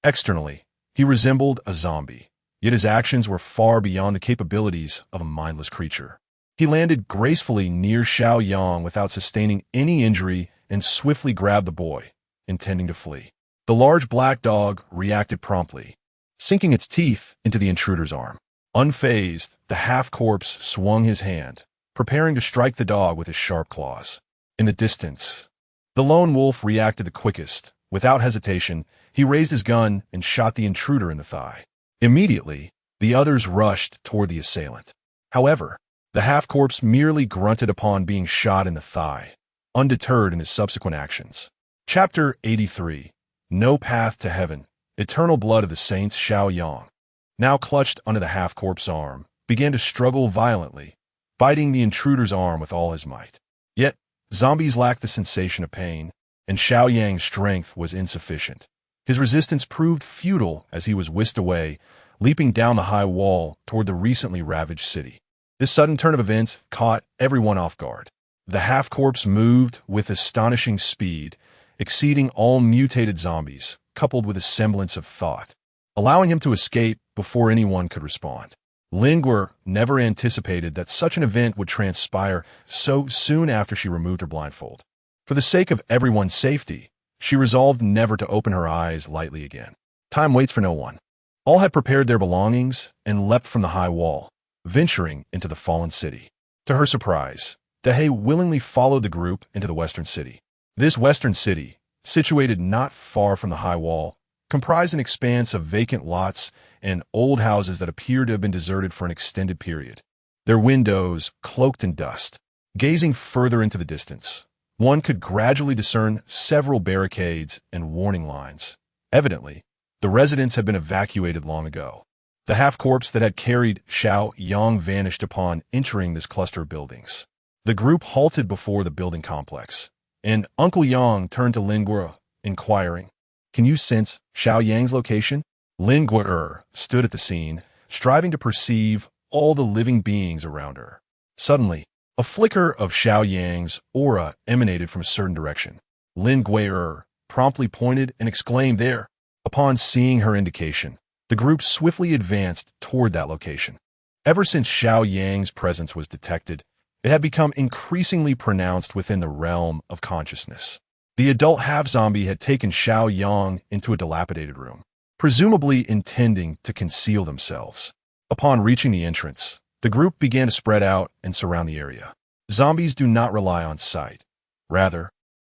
Speaker 1: Externally, he resembled a zombie, yet his actions were far beyond the capabilities of a mindless creature. He landed gracefully near Xiao Yang without sustaining any injury and swiftly grabbed the boy, intending to flee. The large black dog reacted promptly, sinking its teeth into the intruder's arm. Unfazed, the half-corpse swung his hand, preparing to strike the dog with his sharp claws. In the distance, the lone wolf reacted the quickest. Without hesitation, he raised his gun and shot the intruder in the thigh. Immediately, the others rushed toward the assailant. However, the half-corpse merely grunted upon being shot in the thigh, undeterred in his subsequent actions. Chapter 83. No Path to Heaven. Eternal blood of the saints. Xiao Yang, now clutched under the half-corpse arm, began to struggle violently, biting the intruder's arm with all his might. Yet, zombies lack the sensation of pain, and Xiao Yang's strength was insufficient. His resistance proved futile as he was whisked away, leaping down the high wall toward the recently ravaged city. This sudden turn of events caught everyone off guard. The half-corpse moved with astonishing speed, exceeding all mutated zombies, coupled with a semblance of thought, allowing him to escape before anyone could respond. Lin Guer never anticipated that such an event would transpire so soon after she removed her blindfold. For the sake of everyone's safety, she resolved never to open her eyes lightly again. Time waits for no one. All had prepared their belongings and leapt from the high wall, venturing into the fallen city. To her surprise, Dehe willingly followed the group into the western city. This western city, situated not far from the high wall, comprised an expanse of vacant lots and old houses that appeared to have been deserted for an extended period. Their windows cloaked in dust. Gazing further into the distance, one could gradually discern several barricades and warning lines. Evidently, the residents had been evacuated long ago. The half-corpse that had carried Xiao Yang vanished upon entering this cluster of buildings. The group halted before the building complex, and Uncle Yang turned to Lin Guer, inquiring, "Can you sense Xiao Yang's location?" Lin Guer stood at the scene, striving to perceive all the living beings around her. Suddenly, a flicker of Xiao Yang's aura emanated from a certain direction. Lin Guer promptly pointed and exclaimed there. Upon seeing her indication, the group swiftly advanced toward that location. Ever since Xiao Yang's presence was detected, it had become increasingly pronounced within the realm of consciousness. The adult half-zombie had taken Xiao Yang into a dilapidated room, presumably intending to conceal themselves. Upon reaching the entrance, the group began to spread out and surround the area. Zombies do not rely on sight. Rather,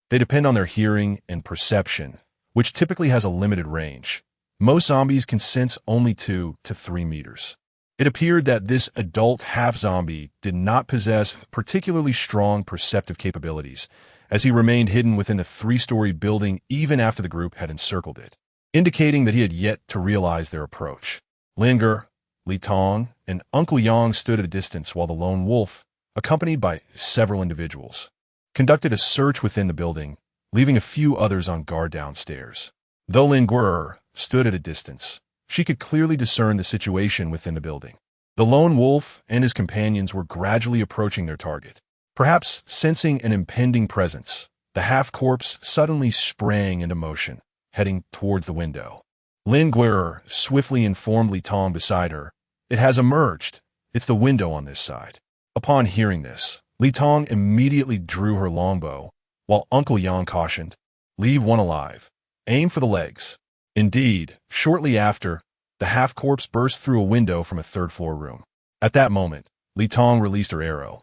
Speaker 1: they depend on their hearing and perception, which typically has a limited range. Most zombies can sense only 2 to 3 meters. It appeared that this adult half-zombie did not possess particularly strong perceptive capabilities, as he remained hidden within the 3-story building even after the group had encircled it, indicating that he had yet to realize their approach. Lin Guer, Li Tong, and Uncle Yang stood at a distance while the lone wolf, accompanied by several individuals, conducted a search within the building, leaving a few others on guard downstairs. Though Lin Guer stood at a distance, she could clearly discern the situation within the building. The lone wolf and his companions were gradually approaching their target. Perhaps sensing an impending presence, the half-corpse suddenly sprang into motion, heading towards the window. Lin Guer swiftly informed Li Tong beside her, "It has emerged. It's the window on this side." Upon hearing this, Li Tong immediately drew her longbow, while Uncle Yang cautioned, "Leave one alive. Aim for the legs." Indeed, shortly after, the half-corpse burst through a window from a third-floor room. At that moment, Li Tong released her arrow,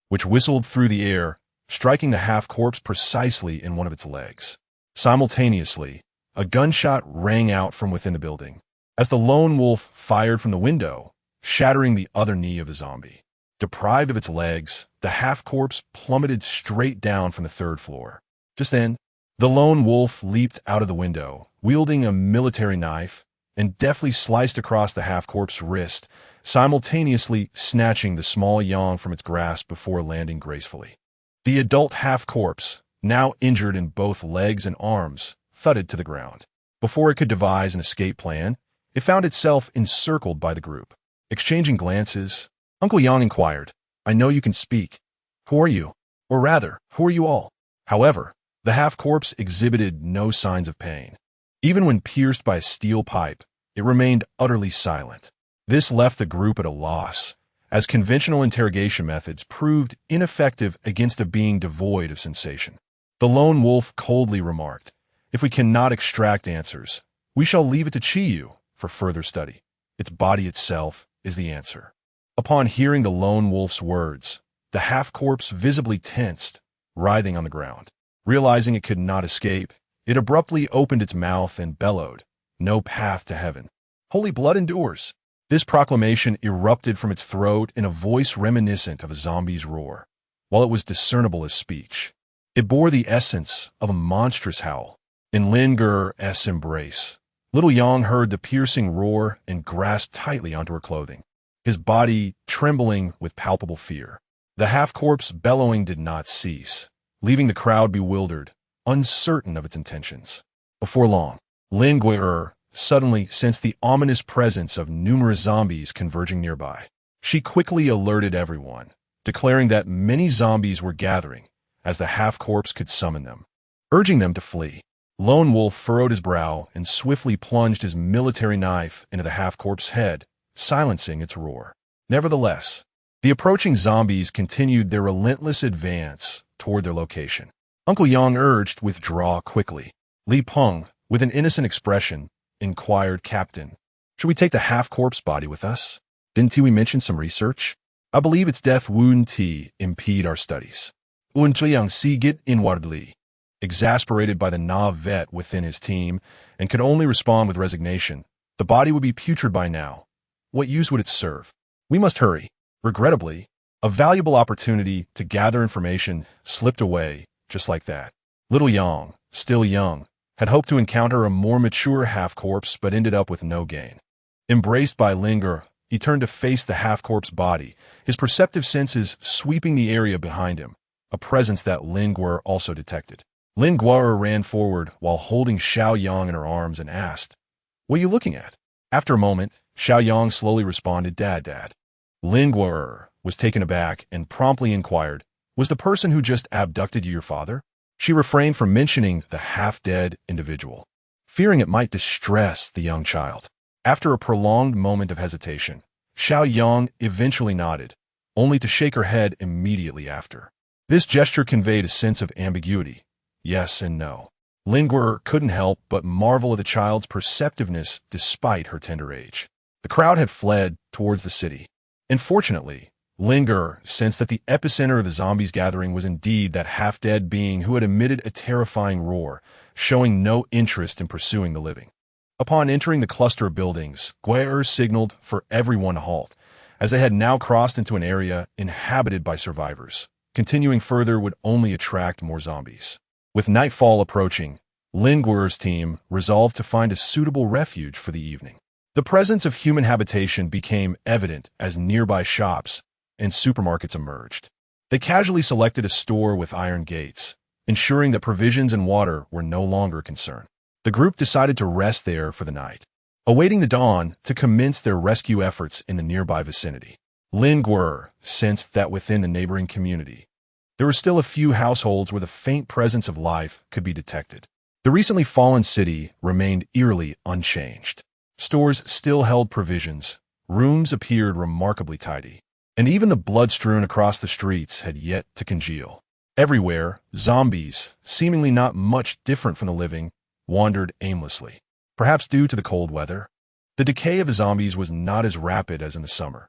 Speaker 1: which whistled through the air, striking the half-corpse precisely in one of its legs. Simultaneously, a gunshot rang out from within the building. As the lone wolf fired from the window, shattering the other knee of the zombie. Deprived of its legs, the half-corpse plummeted straight down from the third floor. Just then, the lone wolf leaped out of the window, wielding a military knife, and deftly sliced across the half-corpse's wrist, simultaneously snatching the small Yang from its grasp before landing gracefully. The adult half-corpse, now injured in both legs and arms, thudded to the ground. Before it could devise an escape plan, it found itself encircled by the group. Exchanging glances, Uncle Yang inquired, "I know you can speak. Who are you? Or rather, who are you all?" However, the half-corpse exhibited no signs of pain. Even when pierced by a steel pipe, it remained utterly silent. This left the group at a loss, as conventional interrogation methods proved ineffective against a being devoid of sensation. The lone wolf coldly remarked, "If we cannot extract answers, we shall leave it to Chiyu for further study. Its body itself is the answer." Upon hearing the lone wolf's words, the half-corpse visibly tensed, writhing on the ground. Realizing it could not escape, it abruptly opened its mouth and bellowed, "No path to heaven. Holy blood endures." This proclamation erupted from its throat in a voice reminiscent of a zombie's roar. While it was discernible as speech, it bore the essence of a monstrous howl. In Linger's embrace, little Yang heard the piercing roar and grasped tightly onto her clothing, his body trembling with palpable fear. The half-corpse bellowing did not cease, leaving the crowd bewildered, uncertain of its intentions. Before long, Linguer suddenly sensed the ominous presence of numerous zombies converging nearby. She quickly alerted everyone, declaring that many zombies were gathering, as the half-corpse could summon them, urging them to flee. Lone Wolf furrowed his brow and swiftly plunged his military knife into the half-corpse's head, silencing its roar. Nevertheless, the approaching zombies continued their relentless advance toward their location. Uncle Yang urged, "Withdraw quickly." Li Peng, with an innocent expression, inquired, "Captain, should we take the half-corpse body with us? Didn't we mention some research? I believe its death wouldn't impede our studies." Yang Sigit inwardly, exasperated by the Na vet within his team, and could only respond with resignation. The body would be putrid by now. What use would it serve? We must hurry. Regrettably, a valuable opportunity to gather information slipped away just like that. Little Yang, still young, had hoped to encounter a more mature half-corpse but ended up with no gain. Embraced by Linger, he turned to face the half-corpse body, his perceptive senses sweeping the area behind him, a presence that Linguer also detected. Linguer ran forward while holding Xiao Yang in her arms and asked, "What are you looking at?" After a moment, Xiao Yang slowly responded, Dad. Linguer was taken aback and promptly inquired, "Was the person who just abducted you your father?" She refrained from mentioning the half-dead individual, fearing it might distress the young child. After a prolonged moment of hesitation, Xiao Yang eventually nodded, only to shake her head immediately after. This gesture conveyed a sense of ambiguity, yes and no. Linguer couldn't help but marvel at the child's perceptiveness despite her tender age. The crowd had fled towards the city. Unfortunately, Linger sensed that the epicenter of the zombies' gathering was indeed that half-dead being who had emitted a terrifying roar, showing no interest in pursuing the living. Upon entering the cluster of buildings, Guer signaled for everyone to halt, as they had now crossed into an area inhabited by survivors. Continuing further would only attract more zombies. With nightfall approaching, Linguer's team resolved to find a suitable refuge for the evening. The presence of human habitation became evident as nearby shops and supermarkets emerged. They casually selected a store with iron gates, ensuring that provisions and water were no longer a concern. The group decided to rest there for the night, awaiting the dawn to commence their rescue efforts in the nearby vicinity. Linguer sensed that within the neighboring community, there were still a few households where the faint presence of life could be detected. The recently fallen city remained eerily unchanged. Stores still held provisions, rooms appeared remarkably tidy, and even the blood strewn across the streets had yet to congeal. Everywhere, zombies, seemingly not much different from the living, wandered aimlessly. Perhaps due to the cold weather, the decay of the zombies was not as rapid as in the summer.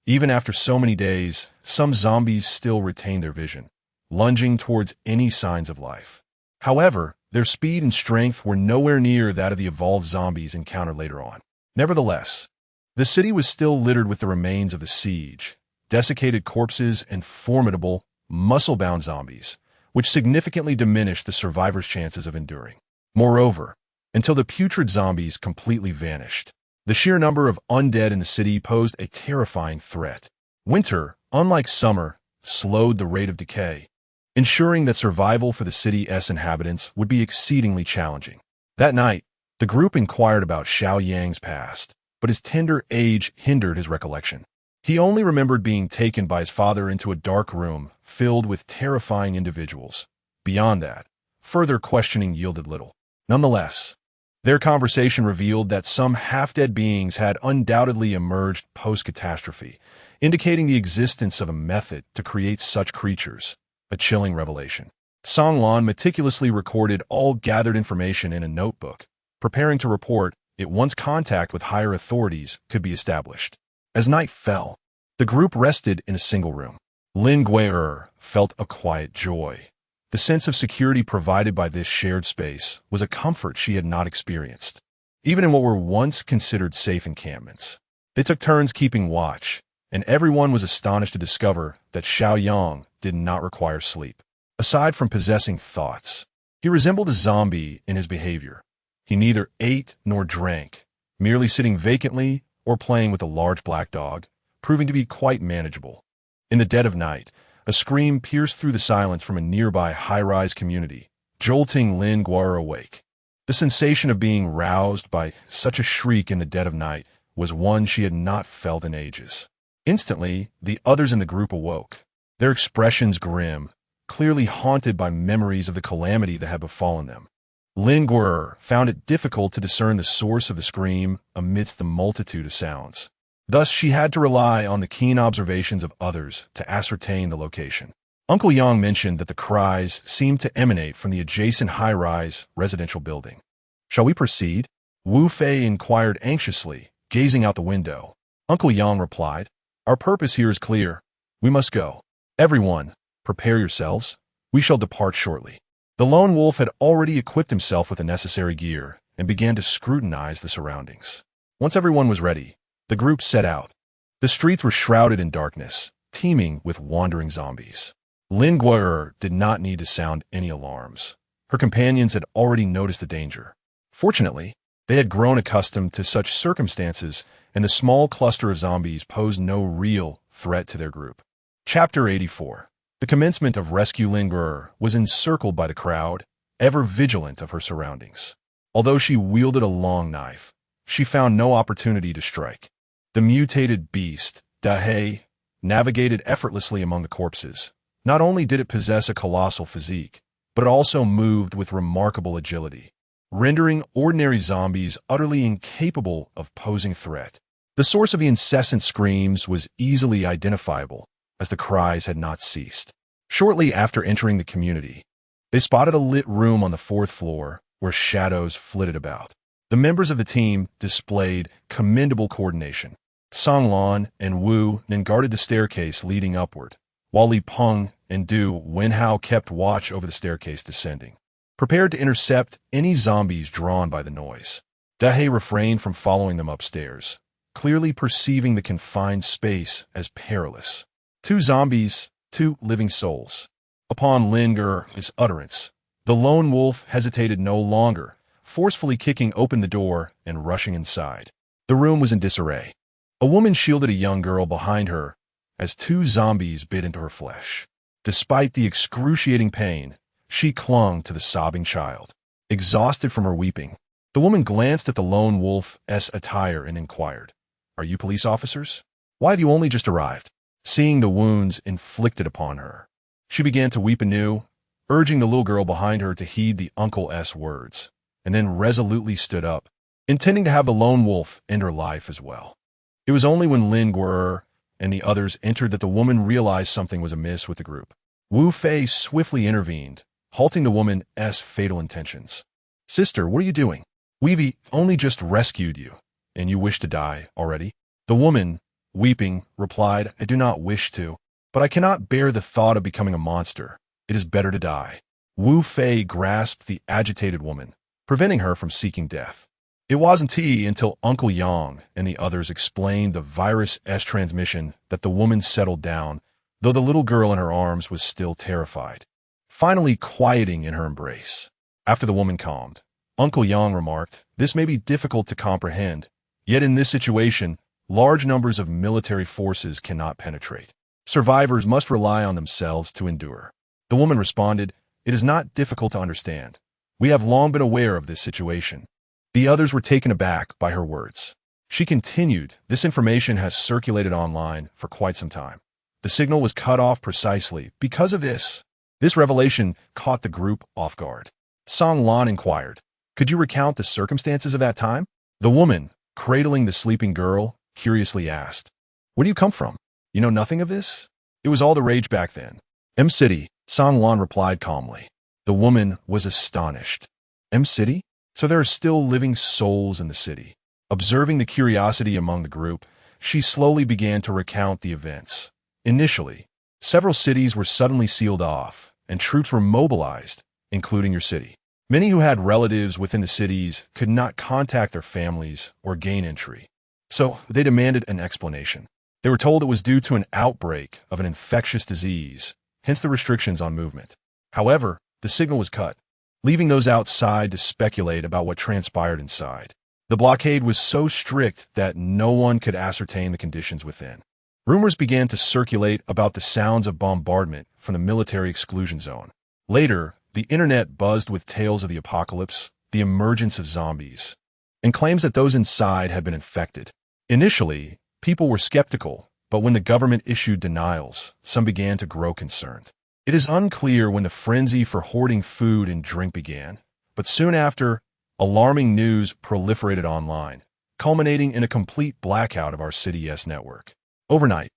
Speaker 1: Even after so many days, some zombies still retained their vision, lunging towards any signs of life. However, their speed and strength were nowhere near that of the evolved zombies encountered later on. Nevertheless, The city was still littered with the remains of the siege, desiccated corpses and formidable, muscle-bound zombies, which significantly diminished the survivors' chances of enduring. Moreover, until the putrid zombies completely vanished, the sheer number of undead in the city posed a terrifying threat. Winter, unlike summer, slowed the rate of decay, ensuring that survival for the city's inhabitants would be exceedingly challenging. That night, the group inquired about Xiao Yang's past, but his tender age hindered his recollection. He only remembered being taken by his father into a dark room filled with terrifying individuals. Beyond that, further questioning yielded little. Nonetheless, their conversation revealed that some half-dead beings had undoubtedly emerged post-catastrophe, indicating the existence of a method to create such creatures, a chilling revelation. Song Lan meticulously recorded all gathered information in a notebook, preparing to report it once contact with higher authorities could be established. As night fell, the group rested in a single room. Lin Gui'er felt a quiet joy. The sense of security provided by this shared space was a comfort she had not experienced, even in what were once considered safe encampments. They took turns keeping watch, and everyone was astonished to discover that Xiao Yang did not require sleep. Aside from possessing thoughts, he resembled a zombie in his behavior. He neither ate nor drank, merely sitting vacantly or playing with a large black dog, proving to be quite manageable. In the dead of night, a scream pierced through the silence from a nearby high-rise community, jolting Lin Gui'er awake. The sensation of being roused by such a shriek in the dead of night was one she had not felt in ages. Instantly, the others in the group awoke, their expressions grim, clearly haunted by memories of the calamity that had befallen them. Lin Gui'er found it difficult to discern the source of the scream amidst the multitude of sounds. Thus, she had to rely on the keen observations of others to ascertain the location. Uncle Yang mentioned that the cries seemed to emanate from the adjacent high-rise residential building. "Shall we proceed?" Wu Fei inquired anxiously, gazing out the window. Uncle Yang replied, "Our purpose here is clear. We must go. Everyone, prepare yourselves. We shall depart shortly." The lone wolf had already equipped himself with the necessary gear and began to scrutinize the surroundings. Once everyone was ready, the group set out. The streets were shrouded in darkness, teeming with wandering zombies. Lin Gui'er did not need to sound any alarms. Her companions had already noticed the danger. Fortunately, they had grown accustomed to such circumstances, and the small cluster of zombies posed no real threat to their group. Chapter 84. The commencement of Rescue Lin Gui'er was encircled by the crowd, ever vigilant of her surroundings. Although she wielded a long knife, she found no opportunity to strike. The mutated beast, Dahe, navigated effortlessly among the corpses. Not only did it possess a colossal physique, but it also moved with remarkable agility, rendering ordinary zombies utterly incapable of posing threat. The source of the incessant screams was easily identifiable, as the cries had not ceased. Shortly after entering the community, they spotted a lit room on the 4th floor where shadows flitted about. The members of the team displayed commendable coordination. Song Lan and Wu Nen guarded the staircase leading upward, while Li Peng and Du Wenhao kept watch over the staircase descending, prepared to intercept any zombies drawn by the noise. Dahe refrained from following them upstairs, clearly perceiving the confined space as perilous. 2 zombies, 2 living souls. Upon Lin Gui'er's utterance, the lone wolf hesitated no longer, forcefully kicking open the door and rushing inside. The room was in disarray. A woman shielded a young girl behind her as 2 zombies bit into her flesh. Despite the excruciating pain, she clung to the sobbing child. Exhausted from her weeping, the woman glanced at the lone wolf's attire and inquired, "Are you police officers? Why have you only just arrived?" Seeing the wounds inflicted upon her, she began to weep anew, urging the little girl behind her to heed the uncle's words, and then resolutely stood up, intending to have the lone wolf end her life as well. It was only when Lin Gui'er and the others entered that the woman realized something was amiss with the group. Wu Fei swiftly intervened, halting the woman's fatal intentions. "Sister, what are you doing? We've only just rescued you, and you wish to die already?" The woman, weeping, replied, "I do not wish to, but I cannot bear the thought of becoming a monster. It is better to die." Wu Fei grasped the agitated woman, preventing her from seeking death. It wasn't until Uncle Yang and the others explained the virus' transmission that the woman settled down, though the little girl in her arms was still terrified, finally quieting in her embrace. After the woman calmed, Uncle Yang remarked, "This may be difficult to comprehend, yet in this situation, large numbers of military forces cannot penetrate. Survivors must rely on themselves to endure." The woman responded, "It is not difficult to understand. We have long been aware of this situation." The others were taken aback by her words. She continued, "This information has circulated online for quite some time. The signal was cut off precisely because of this." This revelation caught the group off guard. Song Lan inquired, "Could you recount the circumstances of that time?" The woman, cradling the sleeping girl, curiously asked, "Where do you come from? You know nothing of this?" "It was all the rage back then." "M-City," Song Lan replied calmly. The woman was astonished. "M-City? So there are still living souls in the city." Observing the curiosity among the group, she slowly began to recount the events. Initially, several cities were suddenly sealed off, and troops were mobilized, including your city. Many who had relatives within the cities could not contact their families or gain entry, so they demanded an explanation. They were told it was due to an outbreak of an infectious disease, hence the restrictions on movement. However, the signal was cut, leaving those outside to speculate about what transpired inside. The blockade was so strict that no one could ascertain the conditions within. Rumors began to circulate about the sounds of bombardment from the military exclusion zone. Later, the internet buzzed with tales of the apocalypse, the emergence of zombies, and claims that those inside had been infected. Initially, people were skeptical, but when the government issued denials, some began to grow concerned. It is unclear when the frenzy for hoarding food and drink began, but soon after, alarming news proliferated online, culminating in a complete blackout of our city's network. Overnight,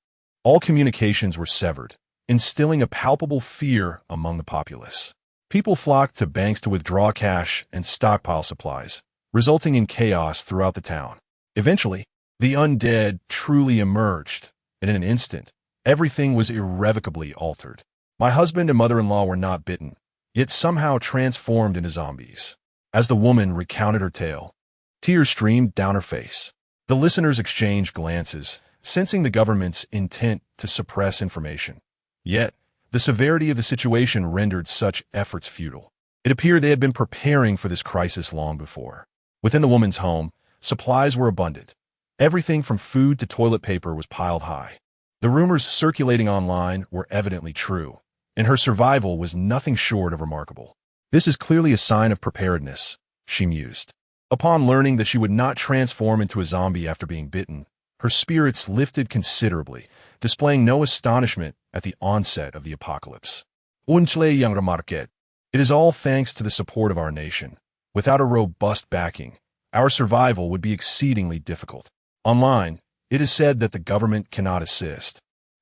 Speaker 1: all communications were severed, instilling a palpable fear among the populace. People flocked to banks to withdraw cash and stockpile supplies, resulting in chaos throughout the town. Eventually, the undead truly emerged, and in an instant, everything was irrevocably altered. My husband and mother-in-law were not bitten, yet somehow transformed into zombies. As the woman recounted her tale, tears streamed down her face. The listeners exchanged glances, sensing the government's intent to suppress information. Yet, the severity of the situation rendered such efforts futile. It appeared they had been preparing for this crisis long before. Within the woman's home, supplies were abundant. Everything from food to toilet paper was piled high. The rumors circulating online were evidently true, and her survival was nothing short of remarkable. "This is clearly a sign of preparedness," she mused. Upon learning that she would not transform into a zombie after being bitten, her spirits lifted considerably, displaying no astonishment at the onset of the apocalypse. "Uncle Yang remarqued, it is all thanks to the support of our nation. Without a robust backing, our survival would be exceedingly difficult. Online, it is said that the government cannot assist,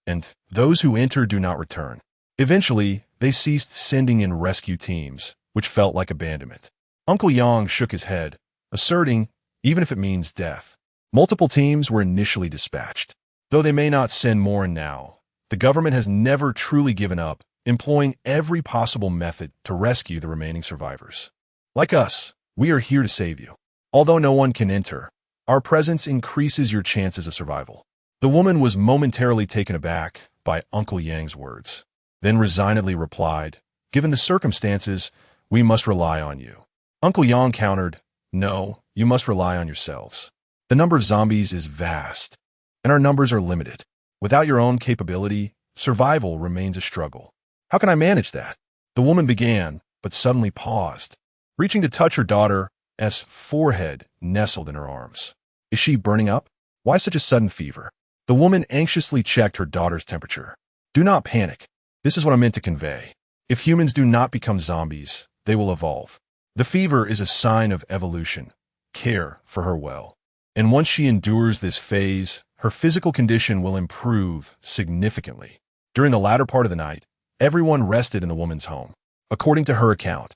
Speaker 1: and those who enter do not return. Eventually, they ceased sending in rescue teams, which felt like abandonment." Uncle Yang shook his head, asserting, "Even if it means death." Multiple teams were initially dispatched. Though they may not send more in now, the government has never truly given up, employing every possible method to rescue the remaining survivors. Like us, we are here to save you. Although no one can enter, our presence increases your chances of survival. The woman was momentarily taken aback by Uncle Yang's words, then resignedly replied, "Given the circumstances, we must rely on you." Uncle Yang countered, "No, you must rely on yourselves. The number of zombies is vast, and our numbers are limited. Without your own capability, survival remains a struggle." "How can I manage that?" The woman began, but suddenly paused, reaching to touch her daughter's forehead nestled in her arms. "Is she burning up? Why such a sudden fever?" The woman anxiously checked her daughter's temperature. "Do not panic. This is what I meant to convey. If humans do not become zombies, they will evolve. The fever is a sign of evolution. Care for her well. And once she endures this phase, her physical condition will improve significantly." During the latter part of the night, everyone rested in the woman's home. According to her account,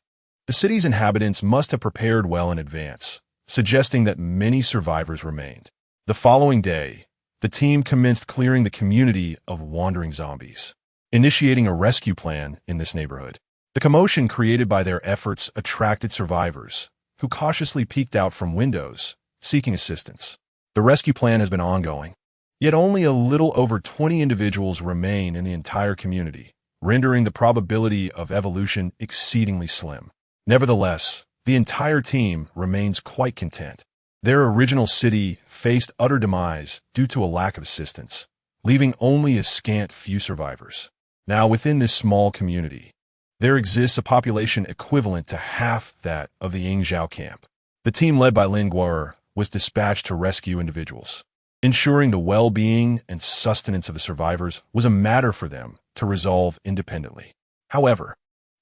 Speaker 1: the city's inhabitants must have prepared well in advance, suggesting that many survivors remained. The following day, the team commenced clearing the community of wandering zombies, initiating a rescue plan in this neighborhood. The commotion created by their efforts attracted survivors, who cautiously peeked out from windows, seeking assistance. The rescue plan has been ongoing, yet only a little over 20 individuals remain in the entire community, rendering the probability of evolution exceedingly slim. Nevertheless, the entire team remains quite content. Their original city faced utter demise due to a lack of assistance, leaving only a scant few survivors. Now, within this small community, there exists a population equivalent to half that of the Yingzhou camp. The team led by Lin Guo'er was dispatched to rescue individuals. Ensuring the well-being and sustenance of the survivors was a matter for them to resolve independently. However,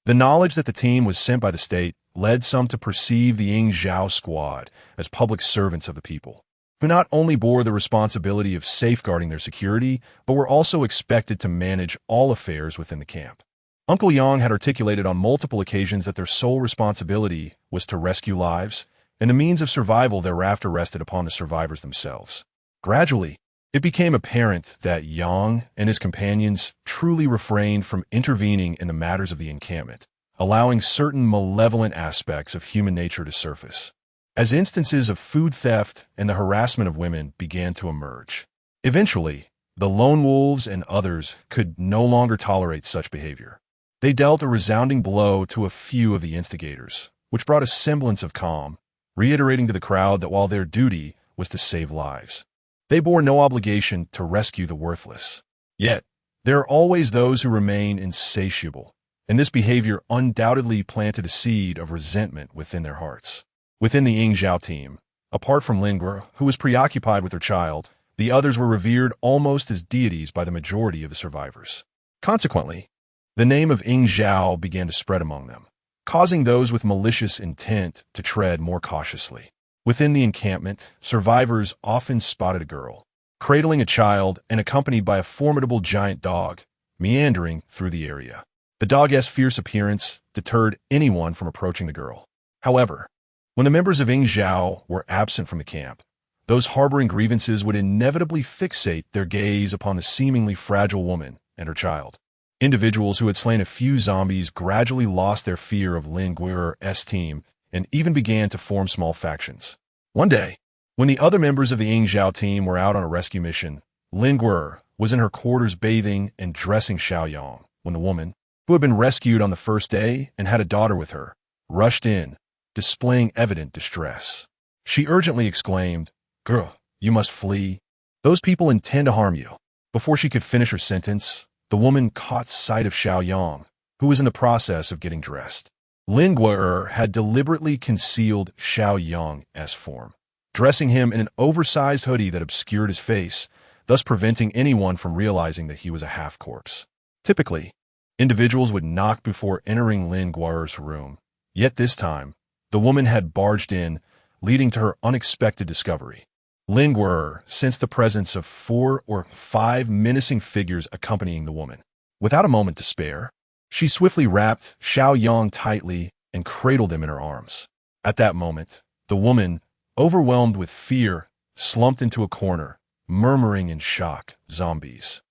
Speaker 1: the knowledge that the team was sent by the state led some to perceive the Yingzhou squad as public servants of the people, who not only bore the responsibility of safeguarding their security, but were also expected to manage all affairs within the camp. Uncle Yang had articulated on multiple occasions that their sole responsibility was to rescue lives, and the means of survival thereafter rested upon the survivors themselves. Gradually, it became apparent that Yang and his companions truly refrained from intervening in the matters of the encampment, allowing certain malevolent aspects of human nature to surface, as instances of food theft and the harassment of women began to emerge. Eventually, the lone wolves and others could no longer tolerate such behavior. They dealt a resounding blow to a few of the instigators, which brought a semblance of calm, reiterating to the crowd that while their duty was to save lives, they bore no obligation to rescue the worthless. Yet, there are always those who remain insatiable, and this behavior undoubtedly planted a seed of resentment within their hearts. Within the Yingzhou team, apart from Lin Guo'er, who was preoccupied with her child, the others were revered almost as deities by the majority of the survivors. Consequently, the name of Yingzhou began to spread among them, causing those with malicious intent to tread more cautiously. Within the encampment, survivors often spotted a girl, cradling a child and accompanied by a formidable giant dog, meandering through the area. The dog's fierce appearance deterred anyone from approaching the girl. However, when the members of Yingzhou were absent from the camp, those harboring grievances would inevitably fixate their gaze upon the seemingly fragile woman and her child. Individuals who had slain a few zombies gradually lost their fear of Lin Guo'er's team and even began to form small factions. One day, when the other members of the Yingzhou team were out on a rescue mission, Lin Guo'er was in her quarters bathing and dressing Xiaoyang when the woman, who had been rescued on the first day and had a daughter with her, rushed in, displaying evident distress. She urgently exclaimed, "Girl, you must flee. Those people intend to harm you." Before she could finish her sentence, the woman caught sight of Xiaoyang, who was in the process of getting dressed. Lin Guo'er had deliberately concealed Xiaoyang's form, dressing him in an oversized hoodie that obscured his face, thus preventing anyone from realizing that he was a half-corpse. Typically, individuals would knock before entering Lin Guo'er's room, yet this time, the woman had barged in, leading to her unexpected discovery. Lin Guo'er sensed the presence of 4 or 5 menacing figures accompanying the woman. Without a moment to spare, she swiftly wrapped Xiaoyang tightly and cradled him in her arms. At that moment, the woman, overwhelmed with fear, slumped into a corner, murmuring in shock, "Zombies.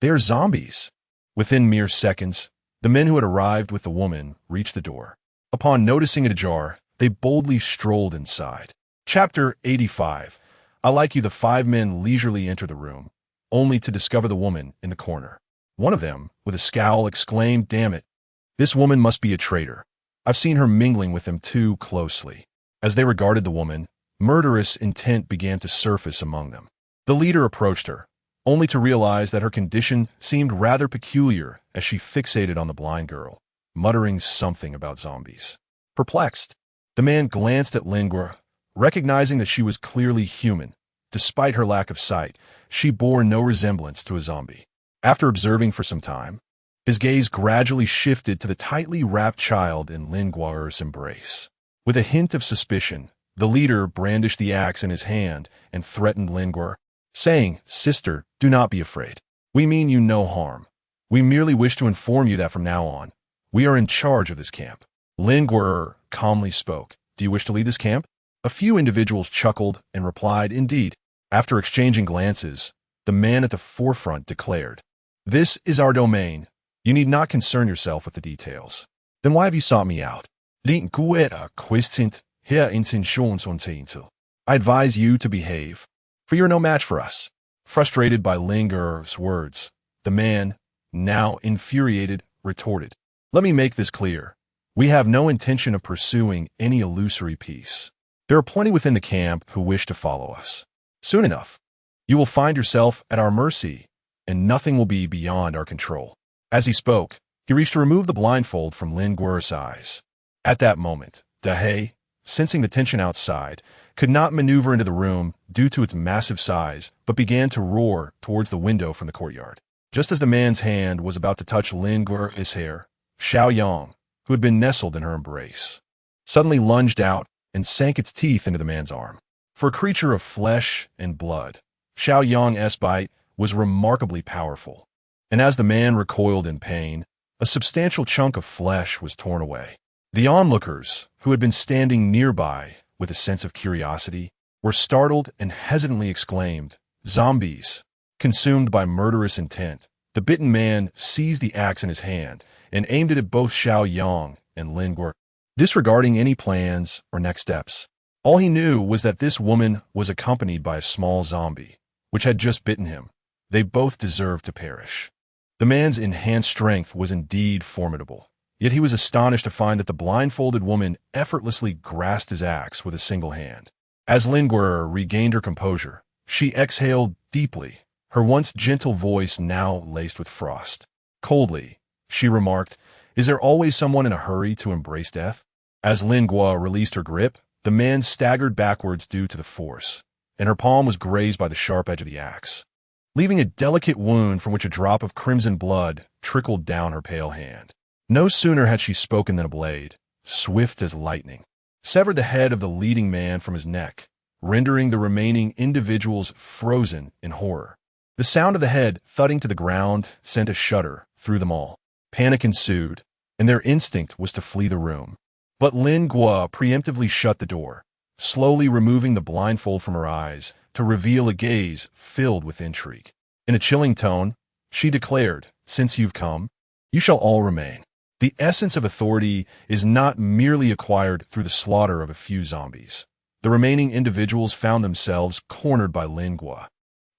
Speaker 1: They are zombies." Within mere seconds, the men who had arrived with the woman reached the door. Upon noticing it ajar, they boldly strolled inside. Chapter 85. I like you. The 5 men leisurely enter the room, only to discover the woman in the corner. One of them, with a scowl, exclaimed, "Damn it, this woman must be a traitor. I've seen her mingling with them too closely." As they regarded the woman, murderous intent began to surface among them. The leader approached her, only to realize that her condition seemed rather peculiar as she fixated on the blind girl, muttering something about zombies. Perplexed, the man glanced at Lin Guo'er, recognizing that she was clearly human. Despite her lack of sight, she bore no resemblance to a zombie. After observing for some time, his gaze gradually shifted to the tightly wrapped child in Lin Guo'er's embrace. With a hint of suspicion, the leader brandished the axe in his hand and threatened Lin Guo'er, saying, "Sister, do not be afraid. We mean you no harm. We merely wish to inform you that from now on, we are in charge of this camp." Lin Guo'er calmly spoke, "Do you wish to lead this camp?" A few individuals chuckled and replied, "Indeed." After exchanging glances, the man at the forefront declared, "This is our domain. You need not concern yourself with the details." "Then why have you sought me out?" Lin Guo'er questioned, Here intentionsuntaintel. I advise you to behave, for you're no match for us. Frustrated by Linger's words, the man, now infuriated, retorted. Let me make this clear. We have no intention of pursuing any illusory peace. There are plenty within the camp who wish to follow us. Soon enough, you will find yourself at our mercy, and nothing will be beyond our control. As he spoke, he reached to remove the blindfold from Linger's eyes. At that moment, Dahe, sensing the tension outside, could not maneuver into the room due to its massive size, but began to roar towards the window from the courtyard. Just as the man's hand was about to touch Linger's hair, Xiao Yang, who had been nestled in her embrace, suddenly lunged out and sank its teeth into the man's arm. For a creature of flesh and blood, Xiao Yang's bite was remarkably powerful, and as the man recoiled in pain, a substantial chunk of flesh was torn away. The onlookers, who had been standing nearby with a sense of curiosity, were startled and hesitantly exclaimed, "Zombies!" Consumed by murderous intent, the bitten man seized the axe in his hand and aimed it at both Xiao Yang and Linger, disregarding any plans or next steps. All he knew was that this woman was accompanied by a small zombie, which had just bitten him. They both deserved to perish. The man's enhanced strength was indeed formidable, yet he was astonished to find that the blindfolded woman effortlessly grasped his axe with a single hand. As Linger regained her composure, she exhaled deeply, her once gentle voice now laced with frost. Coldly, she remarked, "Is there always someone in a hurry to embrace death?" As Lingua released her grip, the man staggered backwards due to the force, and her palm was grazed by the sharp edge of the axe, leaving a delicate wound from which a drop of crimson blood trickled down her pale hand. No sooner had she spoken than a blade, swift as lightning, severed the head of the leading man from his neck, rendering the remaining individuals frozen in horror. The sound of the head thudding to the ground sent a shudder through them all. Panic ensued, and their instinct was to flee the room. But Lin Gua preemptively shut the door, slowly removing the blindfold from her eyes to reveal a gaze filled with intrigue. In a chilling tone, she declared, "Since you've come, you shall all remain." The essence of authority is not merely acquired through the slaughter of a few zombies. The remaining individuals found themselves cornered by Lin Gua,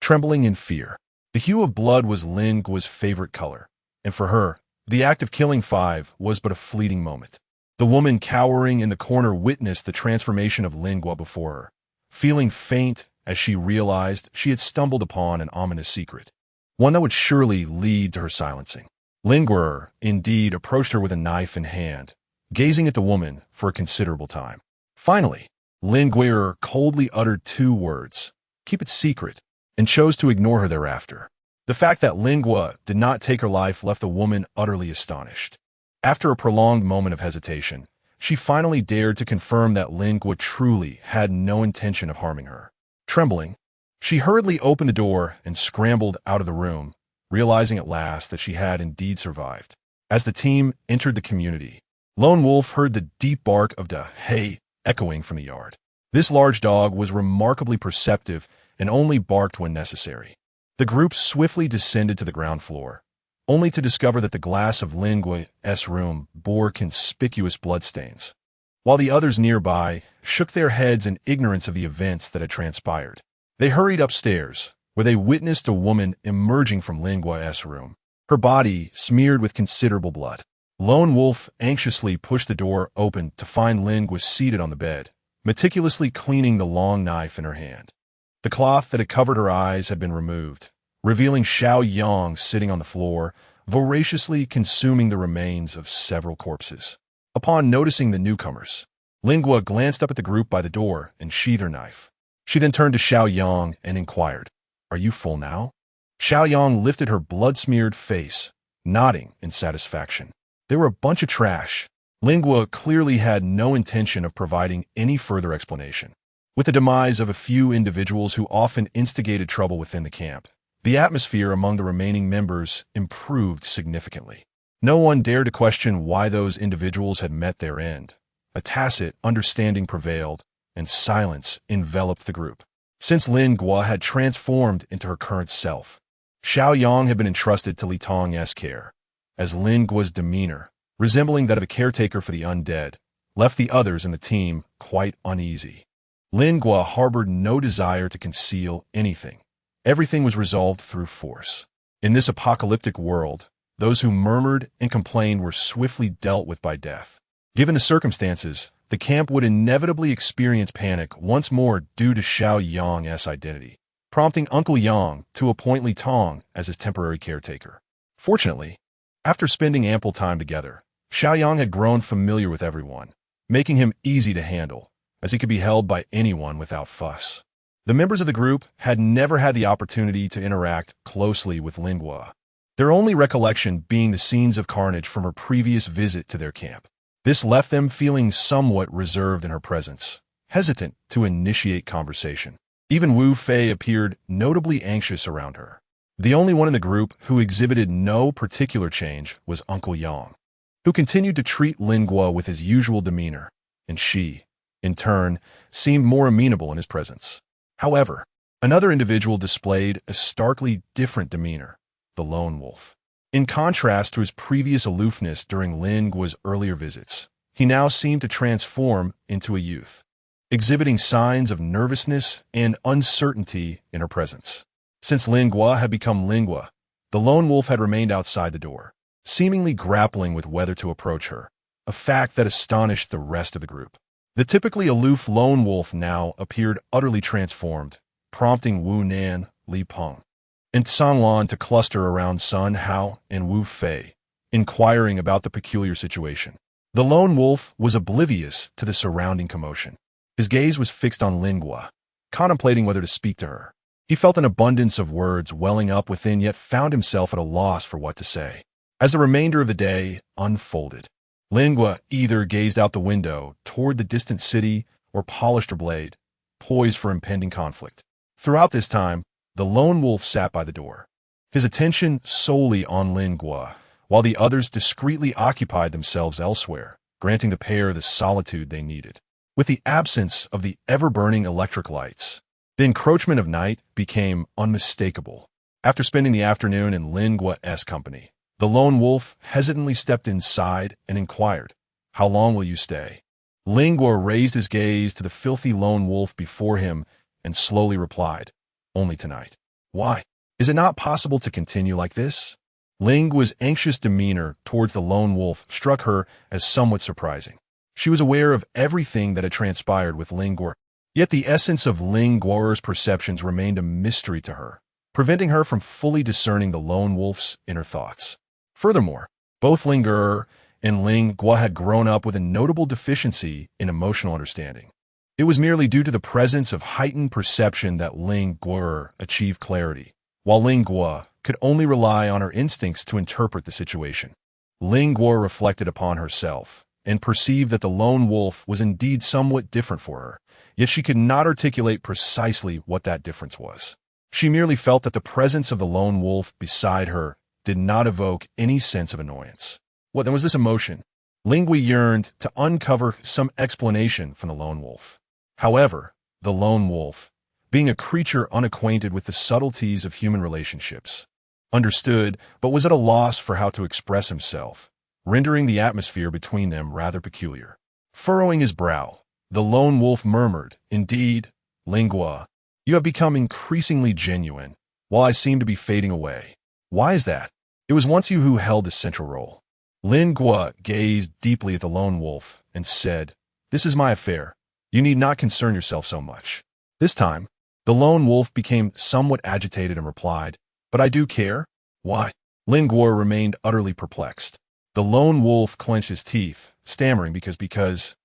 Speaker 1: trembling in fear. The hue of blood was Lin Gua's favorite color, and for her, the act of killing 5 was but a fleeting moment. The woman cowering in the corner witnessed the transformation of Lin Gua before her, feeling faint as she realized she had stumbled upon an ominous secret, one that would surely lead to her silencing. Lingerer, indeed, approached her with a knife in hand, gazing at the woman for a considerable time. Finally, Lingerer coldly uttered 2 words, "Keep it secret," and chose to ignore her thereafter. The fact that Lingua did not take her life left the woman utterly astonished. After a prolonged moment of hesitation, she finally dared to confirm that Lingua truly had no intention of harming her. Trembling, she hurriedly opened the door and scrambled out of the room, realizing at last that she had indeed survived. As the team entered the community, Lone Wolf heard the deep bark of Da Hey echoing from the yard. This large dog was remarkably perceptive and only barked when necessary. The group swiftly descended to the ground floor, only to discover that the glass of Lingua's room bore conspicuous bloodstains, while the others nearby shook their heads in ignorance of the events that had transpired. They hurried upstairs, where they witnessed a woman emerging from Lingua's room, her body smeared with considerable blood. Lone Wolf anxiously pushed the door open to find Lingua seated on the bed, meticulously cleaning the long knife in her hand. The cloth that had covered her eyes had been removed, revealing Xiao Yang sitting on the floor, voraciously consuming the remains of several corpses. Upon noticing the newcomers, Lingua glanced up at the group by the door and sheathed her knife. She then turned to Xiao Yang and inquired, "Are you full now?" Xiao Yang lifted her blood-smeared face, nodding in satisfaction. They were a bunch of trash. Lingua clearly had no intention of providing any further explanation. With the demise of a few individuals who often instigated trouble within the camp, the atmosphere among the remaining members improved significantly. No one dared to question why those individuals had met their end. A tacit understanding prevailed, and silence enveloped the group. Since Lingua had transformed into her current self, Xiao Yang had been entrusted to Li Tong's care, as Lingua's demeanor, resembling that of a caretaker for the undead, left the others in the team quite uneasy. Lingua harbored no desire to conceal anything. Everything was resolved through force. In this apocalyptic world, those who murmured and complained were swiftly dealt with by death. Given the circumstances, the camp would inevitably experience panic once more due to Xiao Yang's identity, prompting Uncle Yang to appoint Li Tong as his temporary caretaker. Fortunately, after spending ample time together, Xiao Yang had grown familiar with everyone, making him easy to handle, as he could be held by anyone without fuss. The members of the group had never had the opportunity to interact closely with Lingua, their only recollection being the scenes of carnage from her previous visit to their camp. This left them feeling somewhat reserved in her presence, hesitant to initiate conversation. Even Wu Fei appeared notably anxious around her. The only one in the group who exhibited no particular change was Uncle Yang, who continued to treat Lingua with his usual demeanor, and she, in turn, seemed more amenable in his presence. However, another individual displayed a starkly different demeanor, the lone wolf. In contrast to his previous aloofness during Lingua's earlier visits, he now seemed to transform into a youth, exhibiting signs of nervousness and uncertainty in her presence. Since Lingua had become Lingua, the lone wolf had remained outside the door, seemingly grappling with whether to approach her, a fact that astonished the rest of the group. The typically aloof lone wolf now appeared utterly transformed, prompting Wu Nan, Li Peng, and San Lan to cluster around Sun Hao and Wu Fei, inquiring about the peculiar situation. The lone wolf was oblivious to the surrounding commotion. His gaze was fixed on Lingua, contemplating whether to speak to her. He felt an abundance of words welling up within, yet found himself at a loss for what to say. As the remainder of the day unfolded, Lingua either gazed out the window toward the distant city or polished her blade, poised for impending conflict. Throughout this time, the lone wolf sat by the door, his attention solely on Lingua, while the others discreetly occupied themselves elsewhere, granting the pair the solitude they needed. With the absence of the ever-burning electric lights, the encroachment of night became unmistakable. After spending the afternoon in Lingua's company, the lone wolf hesitantly stepped inside and inquired, "How long will you stay?" Lingua raised his gaze to the filthy lone wolf before him and slowly replied, "Only tonight." "Why? Is it not possible to continue like this?" Lingua's anxious demeanor towards the lone wolf struck her as somewhat surprising. She was aware of everything that had transpired with Lingua, yet the essence of Lingua's perceptions remained a mystery to her, preventing her from fully discerning the lone wolf's inner thoughts. Furthermore, both Lingua and Lingua had grown up with a notable deficiency in emotional understanding. It was merely due to the presence of heightened perception that Lingua achieved clarity, while Lingua could only rely on her instincts to interpret the situation. Lingua reflected upon herself and perceived that the lone wolf was indeed somewhat different for her, yet she could not articulate precisely what that difference was. She merely felt that the presence of the lone wolf beside her did not evoke any sense of annoyance. What then was this emotion? Lingua yearned to uncover some explanation from the lone wolf. However, the lone wolf, being a creature unacquainted with the subtleties of human relationships, understood but was at a loss for how to express himself, rendering the atmosphere between them rather peculiar. Furrowing his brow, the lone wolf murmured, "Indeed, Lingua, you have become increasingly genuine, while I seem to be fading away. Why is that? It was once you who held this central role." Lingua gazed deeply at the lone wolf and said, "This is my affair. You need not concern yourself so much." This time, the lone wolf became somewhat agitated and replied, "But I do care." "Why?" Lingua remained utterly perplexed. The lone wolf clenched his teeth, stammering, because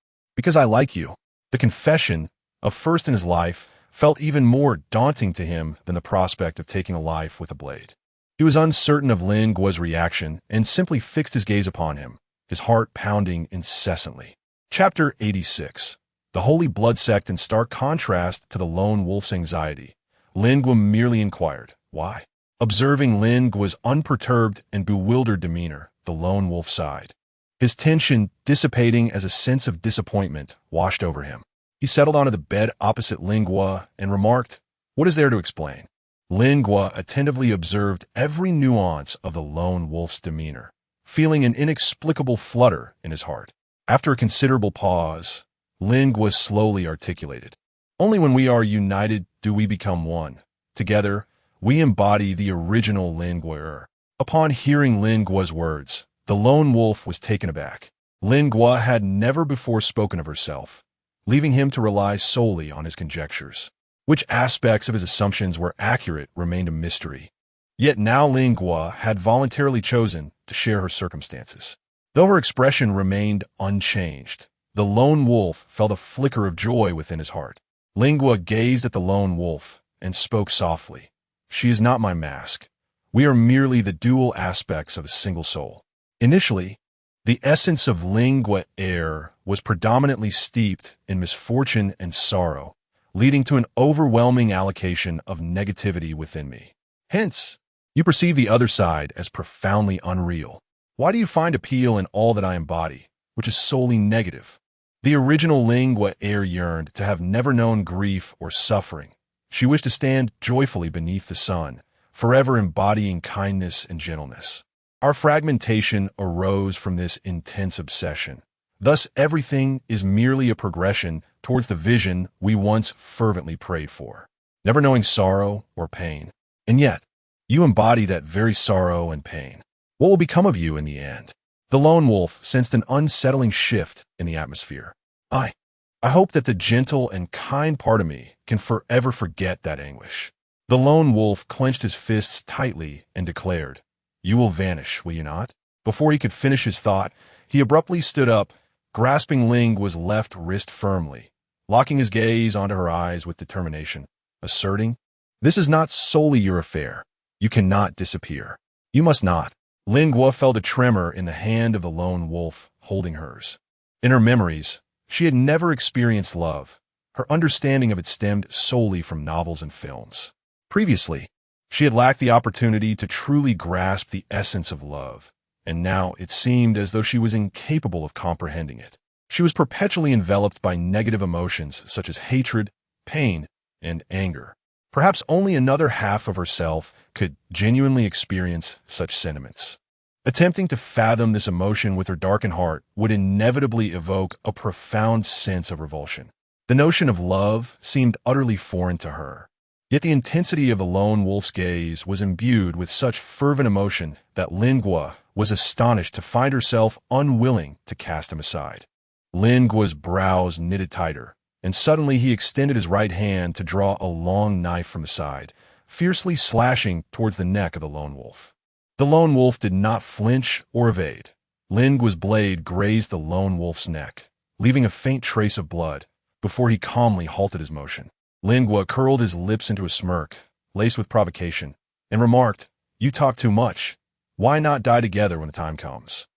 Speaker 1: I like you." The confession, a first in his life, felt even more daunting to him than the prospect of taking a life with a blade. He was uncertain of Lingua's reaction and simply fixed his gaze upon him, his heart pounding incessantly. Chapter 86. The Holy Blood Sect in stark contrast to the lone wolf's anxiety. Lingua merely inquired, "Why?" Observing Lingua's unperturbed and bewildered demeanor, the lone wolf sighed, his tension dissipating as a sense of disappointment washed over him. He settled onto the bed opposite Lingua and remarked, "What is there to explain?" Lingua attentively observed every nuance of the lone wolf's demeanor, feeling an inexplicable flutter in his heart. After a considerable pause, Lingua slowly articulated. Only when we are united do we become one. Together, we embody the original Lingua. Upon hearing Lingua's words, the lone wolf was taken aback. Lingua had never before spoken of herself, leaving him to rely solely on his conjectures. Which aspects of his assumptions were accurate remained a mystery. Yet now Lingua had voluntarily chosen to share her circumstances. Though her expression remained unchanged, the lone wolf felt a flicker of joy within his heart. Lingua gazed at the lone wolf and spoke softly. She is not my mask. We are merely the dual aspects of a single soul. Initially, the essence of Lingua air was predominantly steeped in misfortune and sorrow, leading to an overwhelming allocation of negativity within me. Hence, you perceive the other side as profoundly unreal. Why do you find appeal in all that I embody, which is solely negative? The original Lingua air yearned to have never known grief or suffering. She wished to stand joyfully beneath the sun, forever embodying kindness and gentleness. Our fragmentation arose from this intense obsession. Thus, everything is merely a progression towards the vision we once fervently prayed for, never knowing sorrow or pain. And yet, you embody that very sorrow and pain. What will become of you in the end? The lone wolf sensed an unsettling shift in the atmosphere. I hope that the gentle and kind part of me can forever forget that anguish. The lone wolf clenched his fists tightly and declared, "You will vanish, will you not?" Before he could finish his thought, he abruptly stood up, grasping Lingua's left wrist firmly, locking his gaze onto her eyes with determination, asserting, "This is not solely your affair. You cannot disappear. You must not." Lingua felt a tremor in the hand of the lone wolf holding hers. In her memories, she had never experienced love. Her understanding of it stemmed solely from novels and films. Previously, she had lacked the opportunity to truly grasp the essence of love, and now it seemed as though she was incapable of comprehending it. She was perpetually enveloped by negative emotions such as hatred, pain, and anger. Perhaps only another half of herself could genuinely experience such sentiments. Attempting to fathom this emotion with her darkened heart would inevitably evoke a profound sense of revulsion. The notion of love seemed utterly foreign to her. Yet the intensity of the lone wolf's gaze was imbued with such fervent emotion that Lingua was astonished to find herself unwilling to cast him aside. Lingua's brows knitted tighter, and suddenly he extended his right hand to draw a long knife from the side, fiercely slashing towards the neck of the lone wolf. The lone wolf did not flinch or evade. Lingua's blade grazed the lone wolf's neck, leaving a faint trace of blood, before he calmly halted his motion. Lingua curled his lips into a smirk, laced with provocation, and remarked, "You talk too much. Why not die together when the time comes?"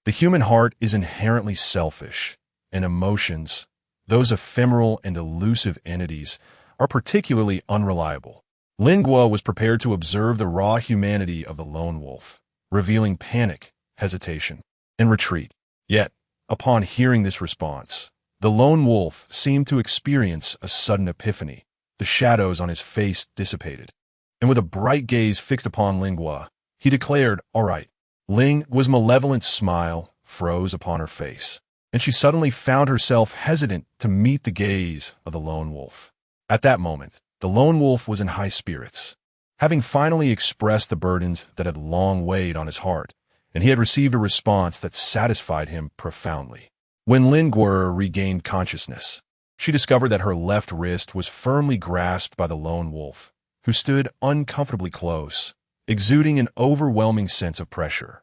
Speaker 1: The human heart is inherently selfish, and emotions, those ephemeral and elusive entities, are particularly unreliable. Lingua was prepared to observe the raw humanity of the lone wolf, revealing panic, hesitation, and retreat. Yet, upon hearing this response, the lone wolf seemed to experience a sudden epiphany. The shadows on his face dissipated, and with a bright gaze fixed upon Lingua, he declared, "All right." Lingua's malevolent smile froze upon her face, and she suddenly found herself hesitant to meet the gaze of the lone wolf. At that moment, the lone wolf was in high spirits, having finally expressed the burdens that had long weighed on his heart, and he had received a response that satisfied him profoundly. When Lingua regained consciousness, she discovered that her left wrist was firmly grasped by the lone wolf, who stood uncomfortably close, exuding an overwhelming sense of pressure.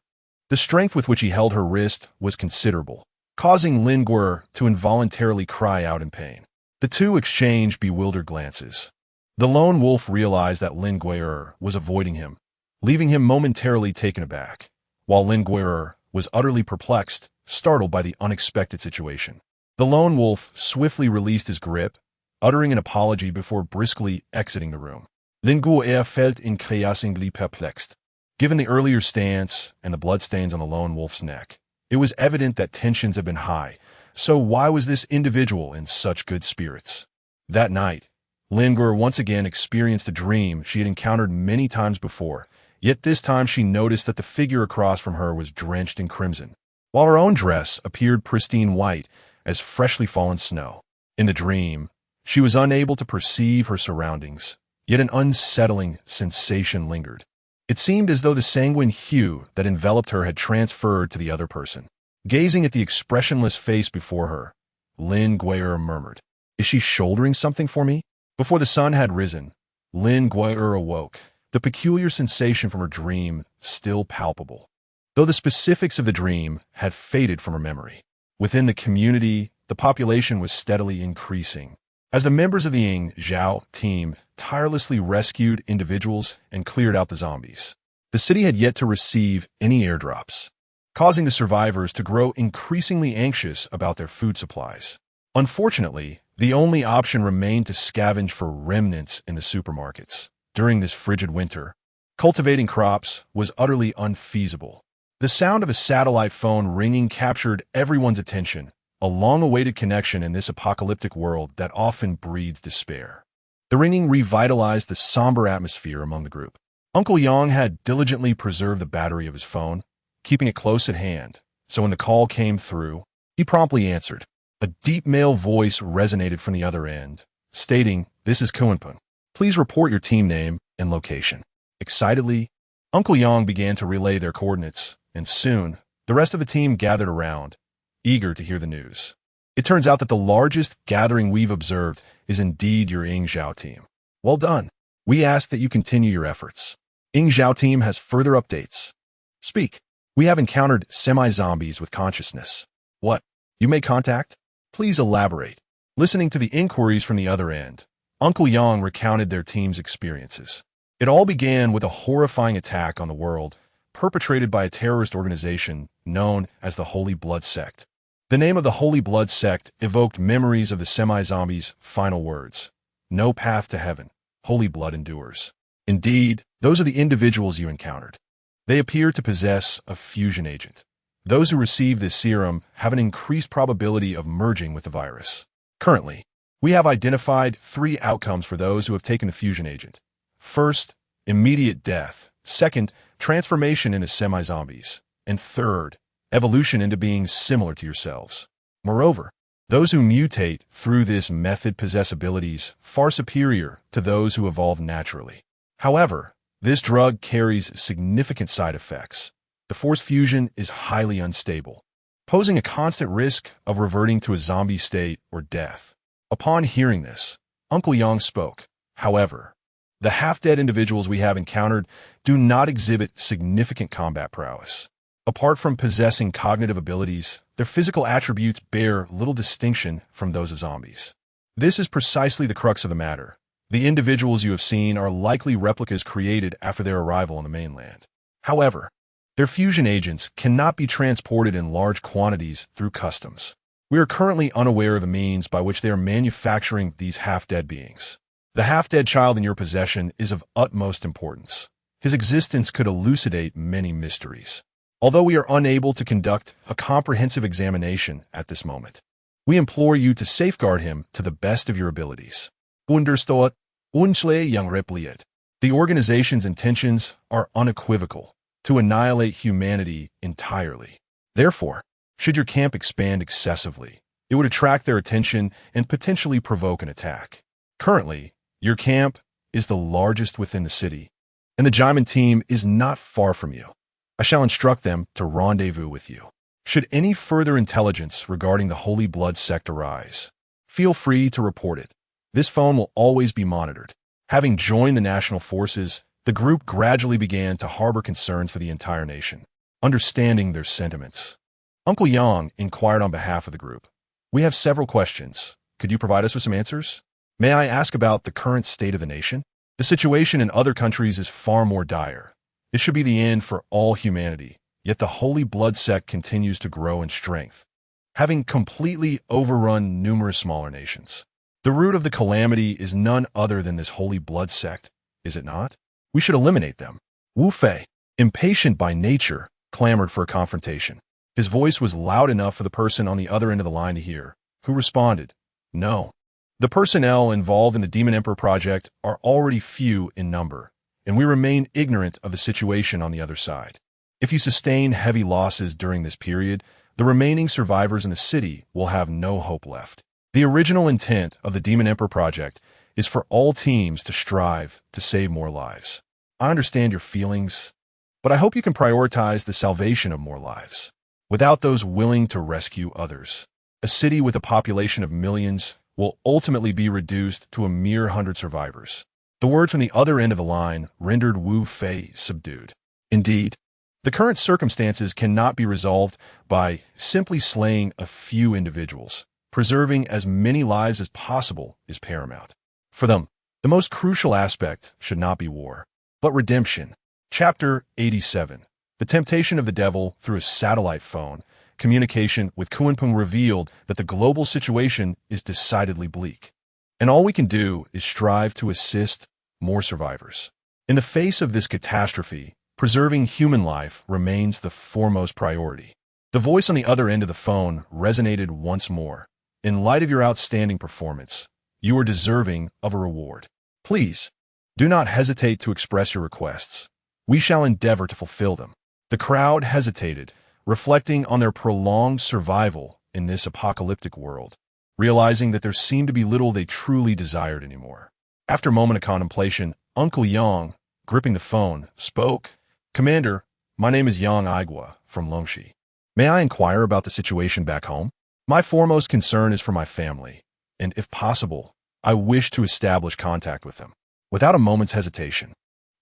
Speaker 1: The strength with which he held her wrist was considerable, causing Lingua to involuntarily cry out in pain. The two exchanged bewildered glances. The lone wolf realized that Lingua was avoiding him, leaving him momentarily taken aback, while Lingua was utterly perplexed, startled by the unexpected situation. The lone wolf swiftly released his grip, uttering an apology before briskly exiting the room. Lingua felt increasingly perplexed. Given the earlier stance and the bloodstains on the lone wolf's neck, it was evident that tensions had been high, so why was this individual in such good spirits? That night, Lingua once again experienced a dream she had encountered many times before, yet this time she noticed that the figure across from her was drenched in crimson. while her own dress appeared pristine white as freshly fallen snow. In the dream, she was unable to perceive her surroundings, yet an unsettling sensation lingered. It seemed as though the sanguine hue that enveloped her had transferred to the other person. Gazing at the expressionless face before her, Lin Guier murmured, "Is she shouldering something for me?" Before the sun had risen, Lin Guier awoke, the peculiar sensation from her dream still palpable, though the specifics of the dream had faded from her memory. Within the community, the population was steadily increasing, as the members of the Ying Zhao team tirelessly rescued individuals and cleared out the zombies. The city had yet to receive any airdrops, causing the survivors to grow increasingly anxious about their food supplies. Unfortunately, the only option remained to scavenge for remnants in the supermarkets. During this frigid winter, cultivating crops was utterly unfeasible. The sound of a satellite phone ringing captured everyone's attention, a long-awaited connection in this apocalyptic world that often breeds despair. The ringing revitalized the somber atmosphere among the group. Uncle Yang had diligently preserved the battery of his phone, keeping it close at hand, so when the call came through, he promptly answered. A deep male voice resonated from the other end, stating, "This is Kuenpeng. Please report your team name and location." Excitedly, Uncle Yang began to relay their coordinates, and soon, the rest of the team gathered around, eager to hear the news. It turns out that the largest gathering we've observed is indeed your Ying Zhao team. Well done. We ask that you continue your efforts. Ying Zhao team has further updates. Speak. We have encountered semi-zombies with consciousness. What? You made contact? Please elaborate. Listening to the inquiries from the other end, Uncle Yang recounted their team's experiences. It all began with a horrifying attack on the world, perpetrated by a terrorist organization known as the Holy Blood Sect. The name of the Holy Blood Sect evoked memories of the semi-zombies' final words. No path to heaven. Holy blood endures. Indeed, those are the individuals you encountered. They appear to possess a fusion agent. Those who receive this serum have an increased probability of merging with the virus. Currently, we have identified 3 outcomes for those who have taken the fusion agent. First, immediate death. Second, transformation into semi-zombies. And third, evolution into beings similar to yourselves. Moreover, those who mutate through this method possess abilities far superior to those who evolve naturally. However, this drug carries significant side effects. The forced fusion is highly unstable, posing a constant risk of reverting to a zombie state or death. Upon hearing this, Uncle Yang spoke. However, the half-dead individuals we have encountered do not exhibit significant combat prowess. Apart from possessing cognitive abilities, their physical attributes bear little distinction from those of zombies. This is precisely the crux of the matter. The individuals you have seen are likely replicas created after their arrival on the mainland. However, their fusion agents cannot be transported in large quantities through customs. We are currently unaware of the means by which they are manufacturing these half-dead beings. The half-dead child in your possession is of utmost importance. His existence could elucidate many mysteries. Although we are unable to conduct a comprehensive examination at this moment, we implore you to safeguard him to the best of your abilities. Understood. Unshle yang replied. The organization's intentions are unequivocal: to annihilate humanity entirely. Therefore, should your camp expand excessively, it would attract their attention and potentially provoke an attack. Currently, your camp is the largest within the city, and the Jaimin team is not far from you. I shall instruct them to rendezvous with you. Should any further intelligence regarding the Holy Blood Sect arise, feel free to report it. This phone will always be monitored. Having joined the national forces, the group gradually began to harbor concerns for the entire nation, understanding their sentiments. Uncle Yang inquired on behalf of the group. We have several questions. Could you provide us with some answers? May I ask about the current state of the nation? The situation in other countries is far more dire. It should be the end for all humanity, yet the Holy Blood Sect continues to grow in strength, having completely overrun numerous smaller nations. The root of the calamity is none other than this Holy Blood Sect, is it not? We should eliminate them. Wu Fei, impatient by nature, clamored for a confrontation. His voice was loud enough for the person on the other end of the line to hear, who responded, "No. The personnel involved in the Demon Emperor project are already few in number, and we remain ignorant of the situation on the other side. If you sustain heavy losses during this period, the remaining survivors in the city will have no hope left. The original intent of the Demon Emperor project is for all teams to strive to save more lives. I understand your feelings, but I hope you can prioritize the salvation of more lives. Without those willing to rescue others, a city with a population of millions will ultimately be reduced to a mere 100 survivors. The words from the other end of the line rendered Wu Fei subdued. Indeed, the current circumstances cannot be resolved by simply slaying a few individuals. Preserving as many lives as possible is paramount. For them, the most crucial aspect should not be war, but redemption. Chapter 87. The temptation of the devil through a satellite phone. Communication with Kunpeng revealed that the global situation is decidedly bleak, and all we can do is strive to assist more survivors. In the face of this catastrophe, preserving human life remains the foremost priority. The voice on the other end of the phone resonated once more. In light of your outstanding performance, you are deserving of a reward. Please, do not hesitate to express your requests. We shall endeavor to fulfill them. The crowd hesitated, reflecting on their prolonged survival in this apocalyptic world, realizing that there seemed to be little they truly desired anymore. After a moment of contemplation, Uncle Yang, gripping the phone, spoke. Commander, my name is Yang Aigua from Longxi. May I inquire about the situation back home? My foremost concern is for my family, and if possible, I wish to establish contact with them. Without a moment's hesitation,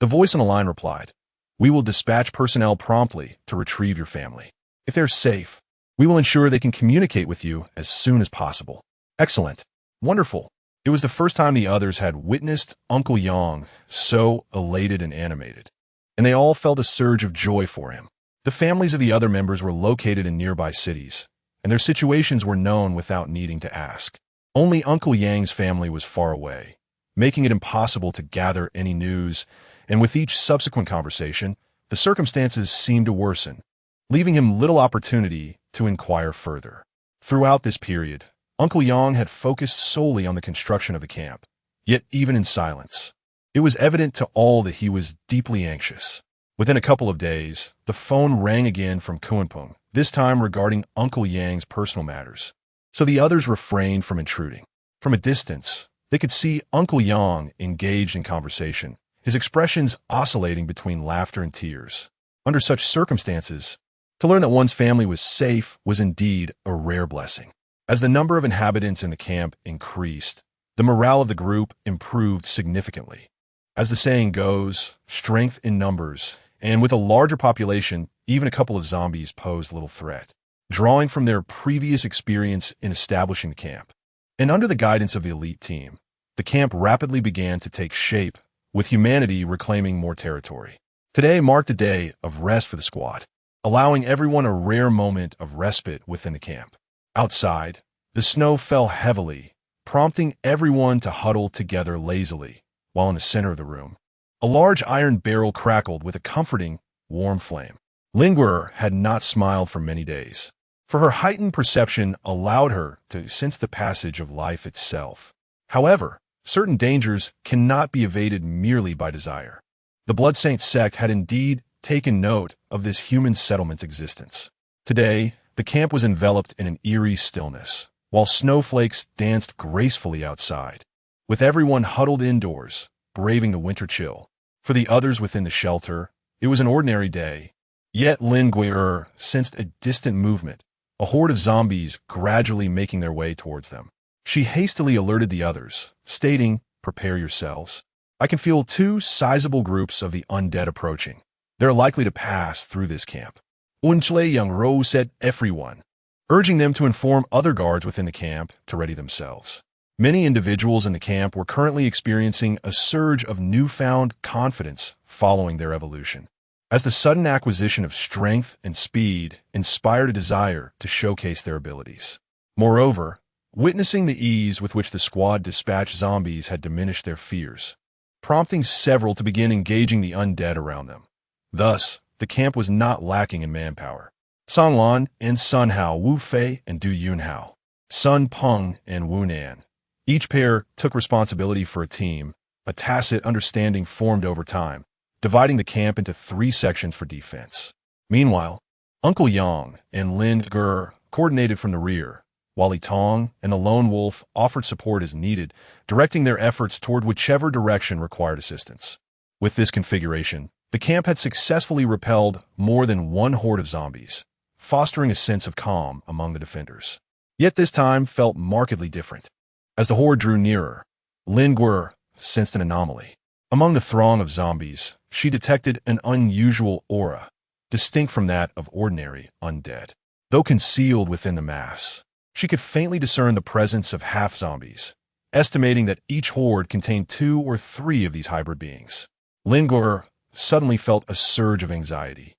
Speaker 1: the voice on the line replied, we will dispatch personnel promptly to retrieve your family. If they're safe, we will ensure they can communicate with you as soon as possible. Excellent. Wonderful. It was the first time the others had witnessed Uncle Yang so elated and animated, and they all felt a surge of joy for him. The families of the other members were located in nearby cities, and their situations were known without needing to ask. Only Uncle Yang's family was far away, making it impossible to gather any news, and with each subsequent conversation, the circumstances seemed to worsen, leaving him little opportunity to inquire further. Throughout this period, Uncle Yang had focused solely on the construction of the camp, yet even in silence, it was evident to all that he was deeply anxious. Within a couple of days, the phone rang again from Kunpeng, this time regarding Uncle Yang's personal matters, so the others refrained from intruding. From a distance, they could see Uncle Yang engaged in conversation, his expressions oscillating between laughter and tears. Under such circumstances, to learn that one's family was safe was indeed a rare blessing. As the number of inhabitants in the camp increased, the morale of the group improved significantly. As the saying goes, strength in numbers, and with a larger population, even a couple of zombies posed little threat. Drawing from their previous experience in establishing the camp, and under the guidance of the elite team, the camp rapidly began to take shape, with humanity reclaiming more territory. Today marked a day of rest for the squad, allowing everyone a rare moment of respite within the camp. Outside, the snow fell heavily, prompting everyone to huddle together lazily, while in the center of the room, a large iron barrel crackled with a comforting, warm flame. Linguer had not smiled for many days, for her heightened perception allowed her to sense the passage of life itself. However, certain dangers cannot be evaded merely by desire. The Blood Saint sect had indeed taken note of this human settlement's existence. Today, the camp was enveloped in an eerie stillness, while snowflakes danced gracefully outside, with everyone huddled indoors, braving the winter chill. For the others within the shelter, it was an ordinary day, yet Lin Gui'er sensed a distant movement, a horde of zombies gradually making their way towards them. She hastily alerted the others, stating, "Prepare yourselves. I can feel 2 sizable groups of the undead approaching. They're likely to pass through this camp." Unchle Young Ro said everyone, urging them to inform other guards within the camp to ready themselves. Many individuals in the camp were currently experiencing a surge of newfound confidence following their evolution, as the sudden acquisition of strength and speed inspired a desire to showcase their abilities. Moreover, witnessing the ease with which the squad dispatched zombies had diminished their fears, prompting several to begin engaging the undead around them. Thus, the camp was not lacking in manpower. Song Lan and Sun Hao, Wu Fei and Du Yun Hao, Sun Peng and Wu Nan. Each pair took responsibility for a team. A tacit understanding formed over time, dividing the camp into 3 sections for defense. Meanwhile, Uncle Yang and Lin Gur coordinated from the rear, while Li Tong and the Lone Wolf offered support as needed, directing their efforts toward whichever direction required assistance. With this configuration, the camp had successfully repelled more than one horde of zombies, fostering a sense of calm among the defenders. Yet this time felt markedly different. As the horde drew nearer, Lin Gur sensed an anomaly. Among the throng of zombies, she detected an unusual aura, distinct from that of ordinary undead. Though concealed within the mass, she could faintly discern the presence of half-zombies, estimating that each horde contained 2 or 3 of these hybrid beings. Lin Gur suddenly felt a surge of anxiety.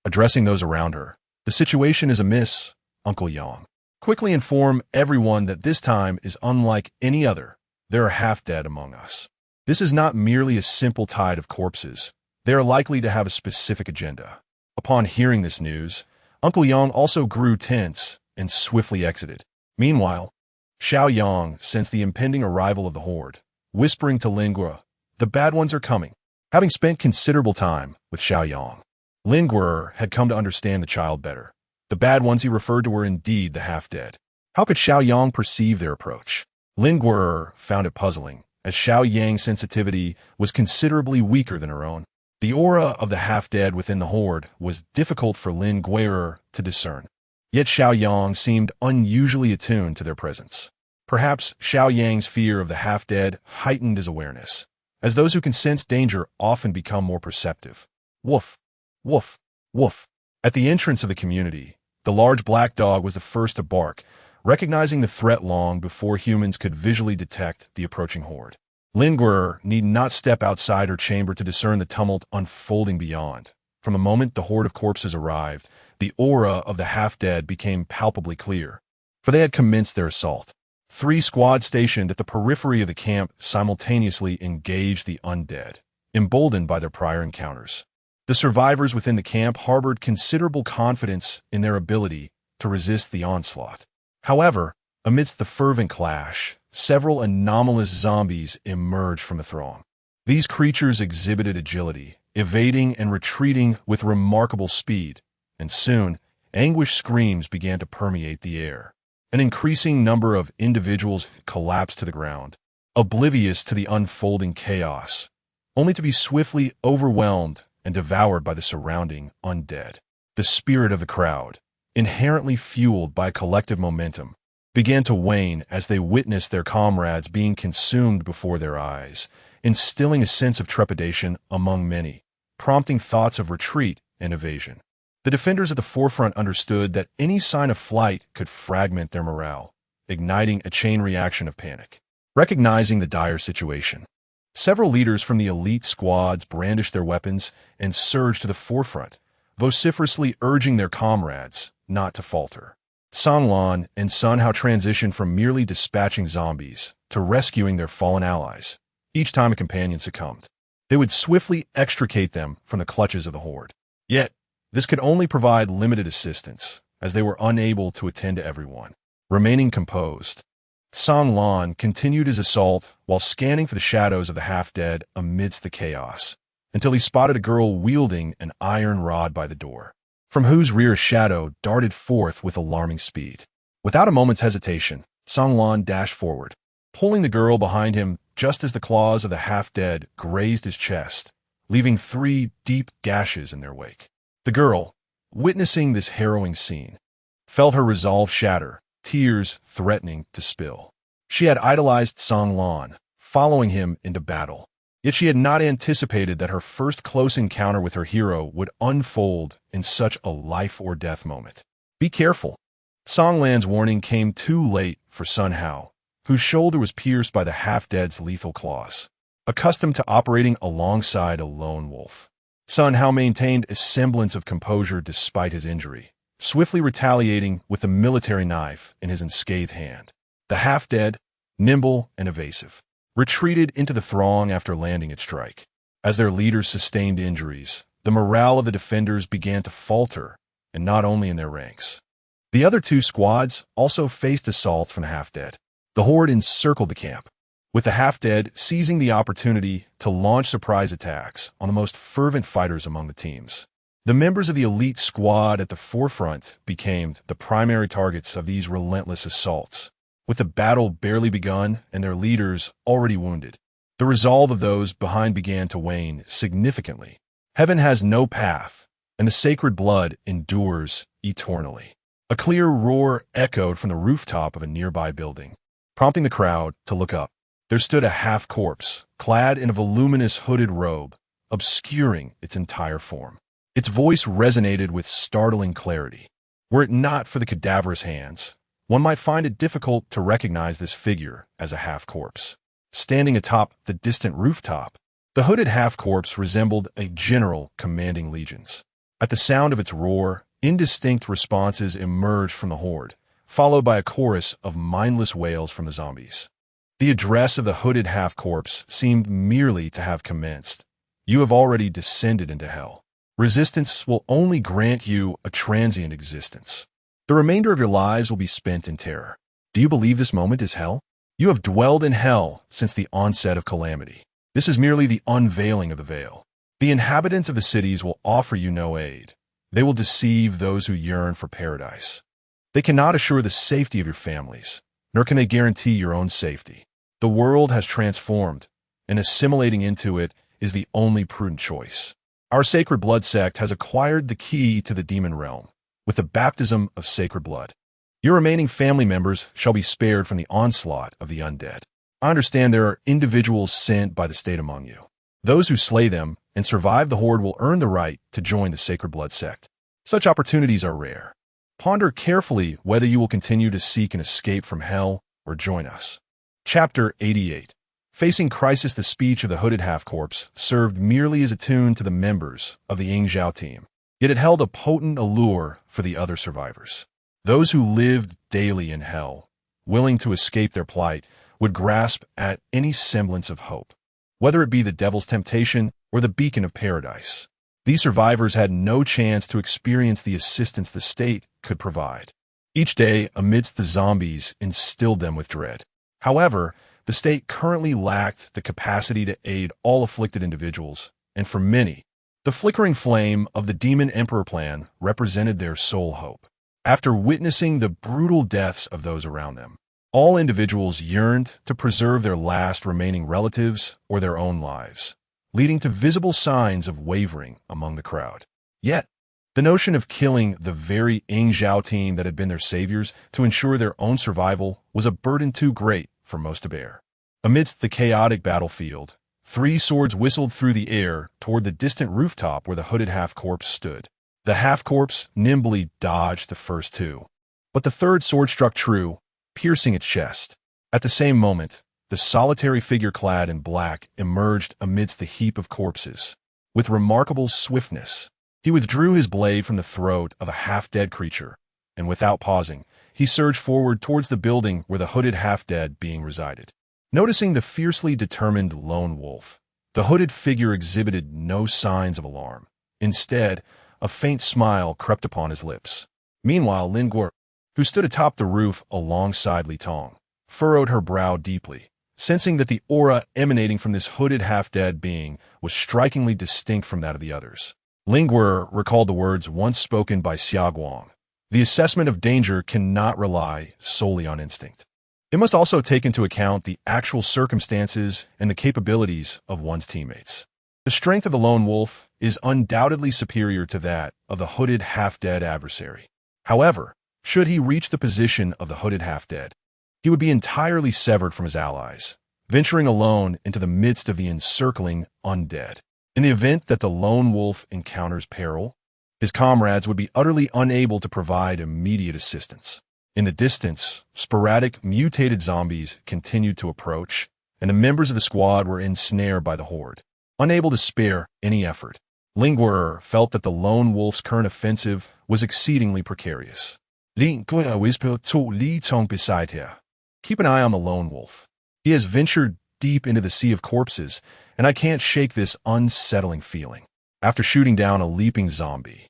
Speaker 1: Addressing those around her, "The situation is amiss, Uncle Yang. Quickly inform everyone that this time is unlike any other. There are half-dead among us. This is not merely a simple tide of corpses. They are likely to have a specific agenda." Upon hearing this news, Uncle Yang also grew tense and swiftly exited. Meanwhile, Xiao Yang sensed the impending arrival of the horde, whispering to Lin Gur, "The bad ones are coming." Having spent considerable time with Xiao Yang, Lin Gur had come to understand the child better. The bad ones he referred to were indeed the half-dead. How could Xiao Yang perceive their approach? Lin Gur found it puzzling, as Xiao Yang's sensitivity was considerably weaker than her own. The aura of the half-dead within the horde was difficult for Lin Gur to discern. Yet Xiao Yang seemed unusually attuned to their presence. Perhaps Xiao Yang's fear of the half-dead heightened his awareness, as those who can sense danger often become more perceptive. Woof, woof, woof. At the entrance of the community, the large black dog was the first to bark, recognizing the threat long before humans could visually detect the approaching horde. Lin Gur need not step outside her chamber to discern the tumult unfolding beyond. From the moment the horde of corpses arrived, the aura of the half-dead became palpably clear, for they had commenced their assault. 3 squads stationed at the periphery of the camp simultaneously engaged the undead, emboldened by their prior encounters. The survivors within the camp harbored considerable confidence in their ability to resist the onslaught. However, amidst the fervent clash, several anomalous zombies emerged from the throng. These creatures exhibited agility, evading and retreating with remarkable speed, and soon, anguished screams began to permeate the air. An increasing number of individuals collapsed to the ground, oblivious to the unfolding chaos, only to be swiftly overwhelmed and devoured by the surrounding undead. The spirit of the crowd, inherently fueled by collective momentum, began to wane as they witnessed their comrades being consumed before their eyes, instilling a sense of trepidation among many, prompting thoughts of retreat and evasion. The defenders at the forefront understood that any sign of flight could fragment their morale, igniting a chain reaction of panic. Recognizing the dire situation, several leaders from the elite squads brandished their weapons and surged to the forefront, vociferously urging their comrades not to falter. Songlan and Sun Hao transitioned from merely dispatching zombies to rescuing their fallen allies. Each time a companion succumbed, they would swiftly extricate them from the clutches of the horde. Yet, this could only provide limited assistance, as they were unable to attend to everyone. Remaining composed, Songlan continued his assault while scanning for the shadows of the half-dead amidst the chaos, until he spotted a girl wielding an iron rod by the door, from whose rear a shadow darted forth with alarming speed. Without a moment's hesitation, Songlan dashed forward, pulling the girl behind him just as the claws of the half-dead grazed his chest, leaving 3 deep gashes in their wake. The girl, witnessing this harrowing scene, felt her resolve shatter, tears threatening to spill. She had idolized Songlan, following him into battle. Yet she had not anticipated that her first close encounter with her hero would unfold in such a life-or-death moment. Be careful. Songlan's warning came too late for Sun Hao, whose shoulder was pierced by the half-dead's lethal claws. Accustomed to operating alongside a lone wolf, Sun Hao maintained a semblance of composure despite his injury, swiftly retaliating with a military knife in his unscathed hand. The half-dead, nimble and evasive, retreated into the throng after landing its strike. As their leaders sustained injuries, the morale of the defenders began to falter, and not only in their ranks. The other 2 squads also faced assaults from the half-dead. The horde encircled the camp, with the half-dead seizing the opportunity to launch surprise attacks on the most fervent fighters among the teams. The members of the elite squad at the forefront became the primary targets of these relentless assaults, with the battle barely begun and their leaders already wounded. The resolve of those behind began to wane significantly. Heaven has no path, and the sacred blood endures eternally. A clear roar echoed from the rooftop of a nearby building, prompting the crowd to look up. There stood a half-corpse, clad in a voluminous hooded robe, obscuring its entire form. Its voice resonated with startling clarity. Were it not for the cadaverous hands, one might find it difficult to recognize this figure as a half-corpse. Standing atop the distant rooftop, the hooded half-corpse resembled a general commanding legions. At the sound of its roar, indistinct responses emerged from the horde, followed by a chorus of mindless wails from the zombies. The address of the hooded half-corpse seemed merely to have commenced. You have already descended into hell. Resistance will only grant you a transient existence. The remainder of your lives will be spent in terror. Do you believe this moment is hell? You have dwelled in hell since the onset of calamity. This is merely the unveiling of the veil. The inhabitants of the cities will offer you no aid. They will deceive those who yearn for paradise. They cannot assure the safety of your families, nor can they guarantee your own safety. The world has transformed, and assimilating into it is the only prudent choice. Our sacred blood sect has acquired the key to the demon realm, with the baptism of sacred blood. Your remaining family members shall be spared from the onslaught of the undead. I understand there are individuals sent by the state among you. Those who slay them and survive the horde will earn the right to join the sacred blood sect. Such opportunities are rare. Ponder carefully whether you will continue to seek an escape from hell or join us. Chapter 88. Facing crisis, the speech of the hooded half-corpse served merely as a tune to the members of the Ying Zhao team, yet it held a potent allure for the other survivors. Those who lived daily in hell, willing to escape their plight, would grasp at any semblance of hope, whether it be the devil's temptation or the beacon of paradise. These survivors had no chance to experience the assistance the state could provide. Each day, amidst the zombies, instilled them with dread. However, the state currently lacked the capacity to aid all afflicted individuals, and for many, the flickering flame of the Demon Emperor plan represented their sole hope. After witnessing the brutal deaths of those around them, all individuals yearned to preserve their last remaining relatives or their own lives, leading to visible signs of wavering among the crowd. Yet, the notion of killing the very Ying Zhao team that had been their saviors to ensure their own survival was a burden too great for most to bear. Amidst the chaotic battlefield, 3 swords whistled through the air toward the distant rooftop where the hooded half-corpse stood. The half-corpse nimbly dodged the first 2, but the third sword struck true, piercing its chest. At the same moment, the solitary figure clad in black emerged amidst the heap of corpses. With remarkable swiftness, he withdrew his blade from the throat of a half-dead creature, and without pausing, he surged forward towards the building where the hooded half-dead being resided. Noticing the fiercely determined lone wolf, the hooded figure exhibited no signs of alarm. Instead, a faint smile crept upon his lips. Meanwhile, Lin Guo, who stood atop the roof alongside Li Tong, furrowed her brow deeply, sensing that the aura emanating from this hooded half-dead being was strikingly distinct from that of the others. Ling Guo recalled the words once spoken by Xia Guang. The assessment of danger cannot rely solely on instinct. It must also take into account the actual circumstances and the capabilities of one's teammates. The strength of the lone wolf is undoubtedly superior to that of the hooded half-dead adversary. However, should he reach the position of the hooded half-dead, he would be entirely severed from his allies, venturing alone into the midst of the encircling undead. In the event that the lone wolf encounters peril, his comrades would be utterly unable to provide immediate assistance. In the distance, sporadic mutated zombies continued to approach, and the members of the squad were ensnared by the horde, unable to spare any effort. Ling Guo felt that the lone wolf's current offensive was exceedingly precarious. Li Guo whispered to Li Tong beside her. Keep an eye on the lone wolf. He has ventured deep into the sea of corpses, and I can't shake this unsettling feeling. After shooting down a leaping zombie,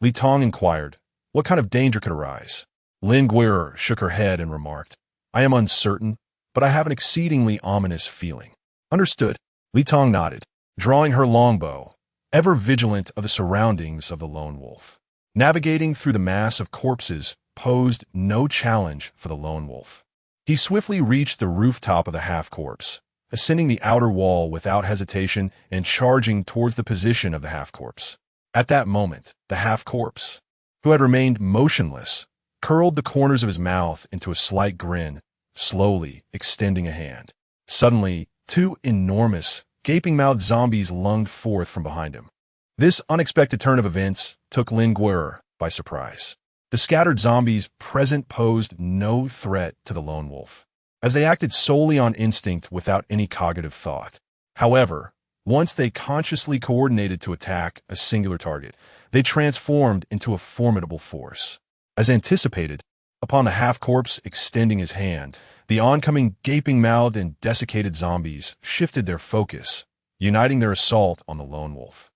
Speaker 1: Li Tong inquired, what kind of danger could arise? Lin Guo shook her head and remarked, I am uncertain, but I have an exceedingly ominous feeling. Understood. Li Tong nodded. Drawing her longbow, ever vigilant of the surroundings of the lone wolf. Navigating through the mass of corpses posed no challenge for the lone wolf. He swiftly reached the rooftop of the half-corpse, ascending the outer wall without hesitation and charging towards the position of the half-corpse. At that moment, the half-corpse, who had remained motionless, curled the corners of his mouth into a slight grin, slowly extending a hand. Suddenly, two enormous, gaping-mouthed zombies lunged forth from behind him. This unexpected turn of events took Lin Guer by surprise. The scattered zombies present posed no threat to the lone wolf, as they acted solely on instinct without any cognitive thought. However, once they consciously coordinated to attack a singular target, they transformed into a formidable force. As anticipated, upon the half-corpse extending his hand, the oncoming gaping-mouthed and desiccated zombies shifted their focus, uniting their assault on the lone wolf.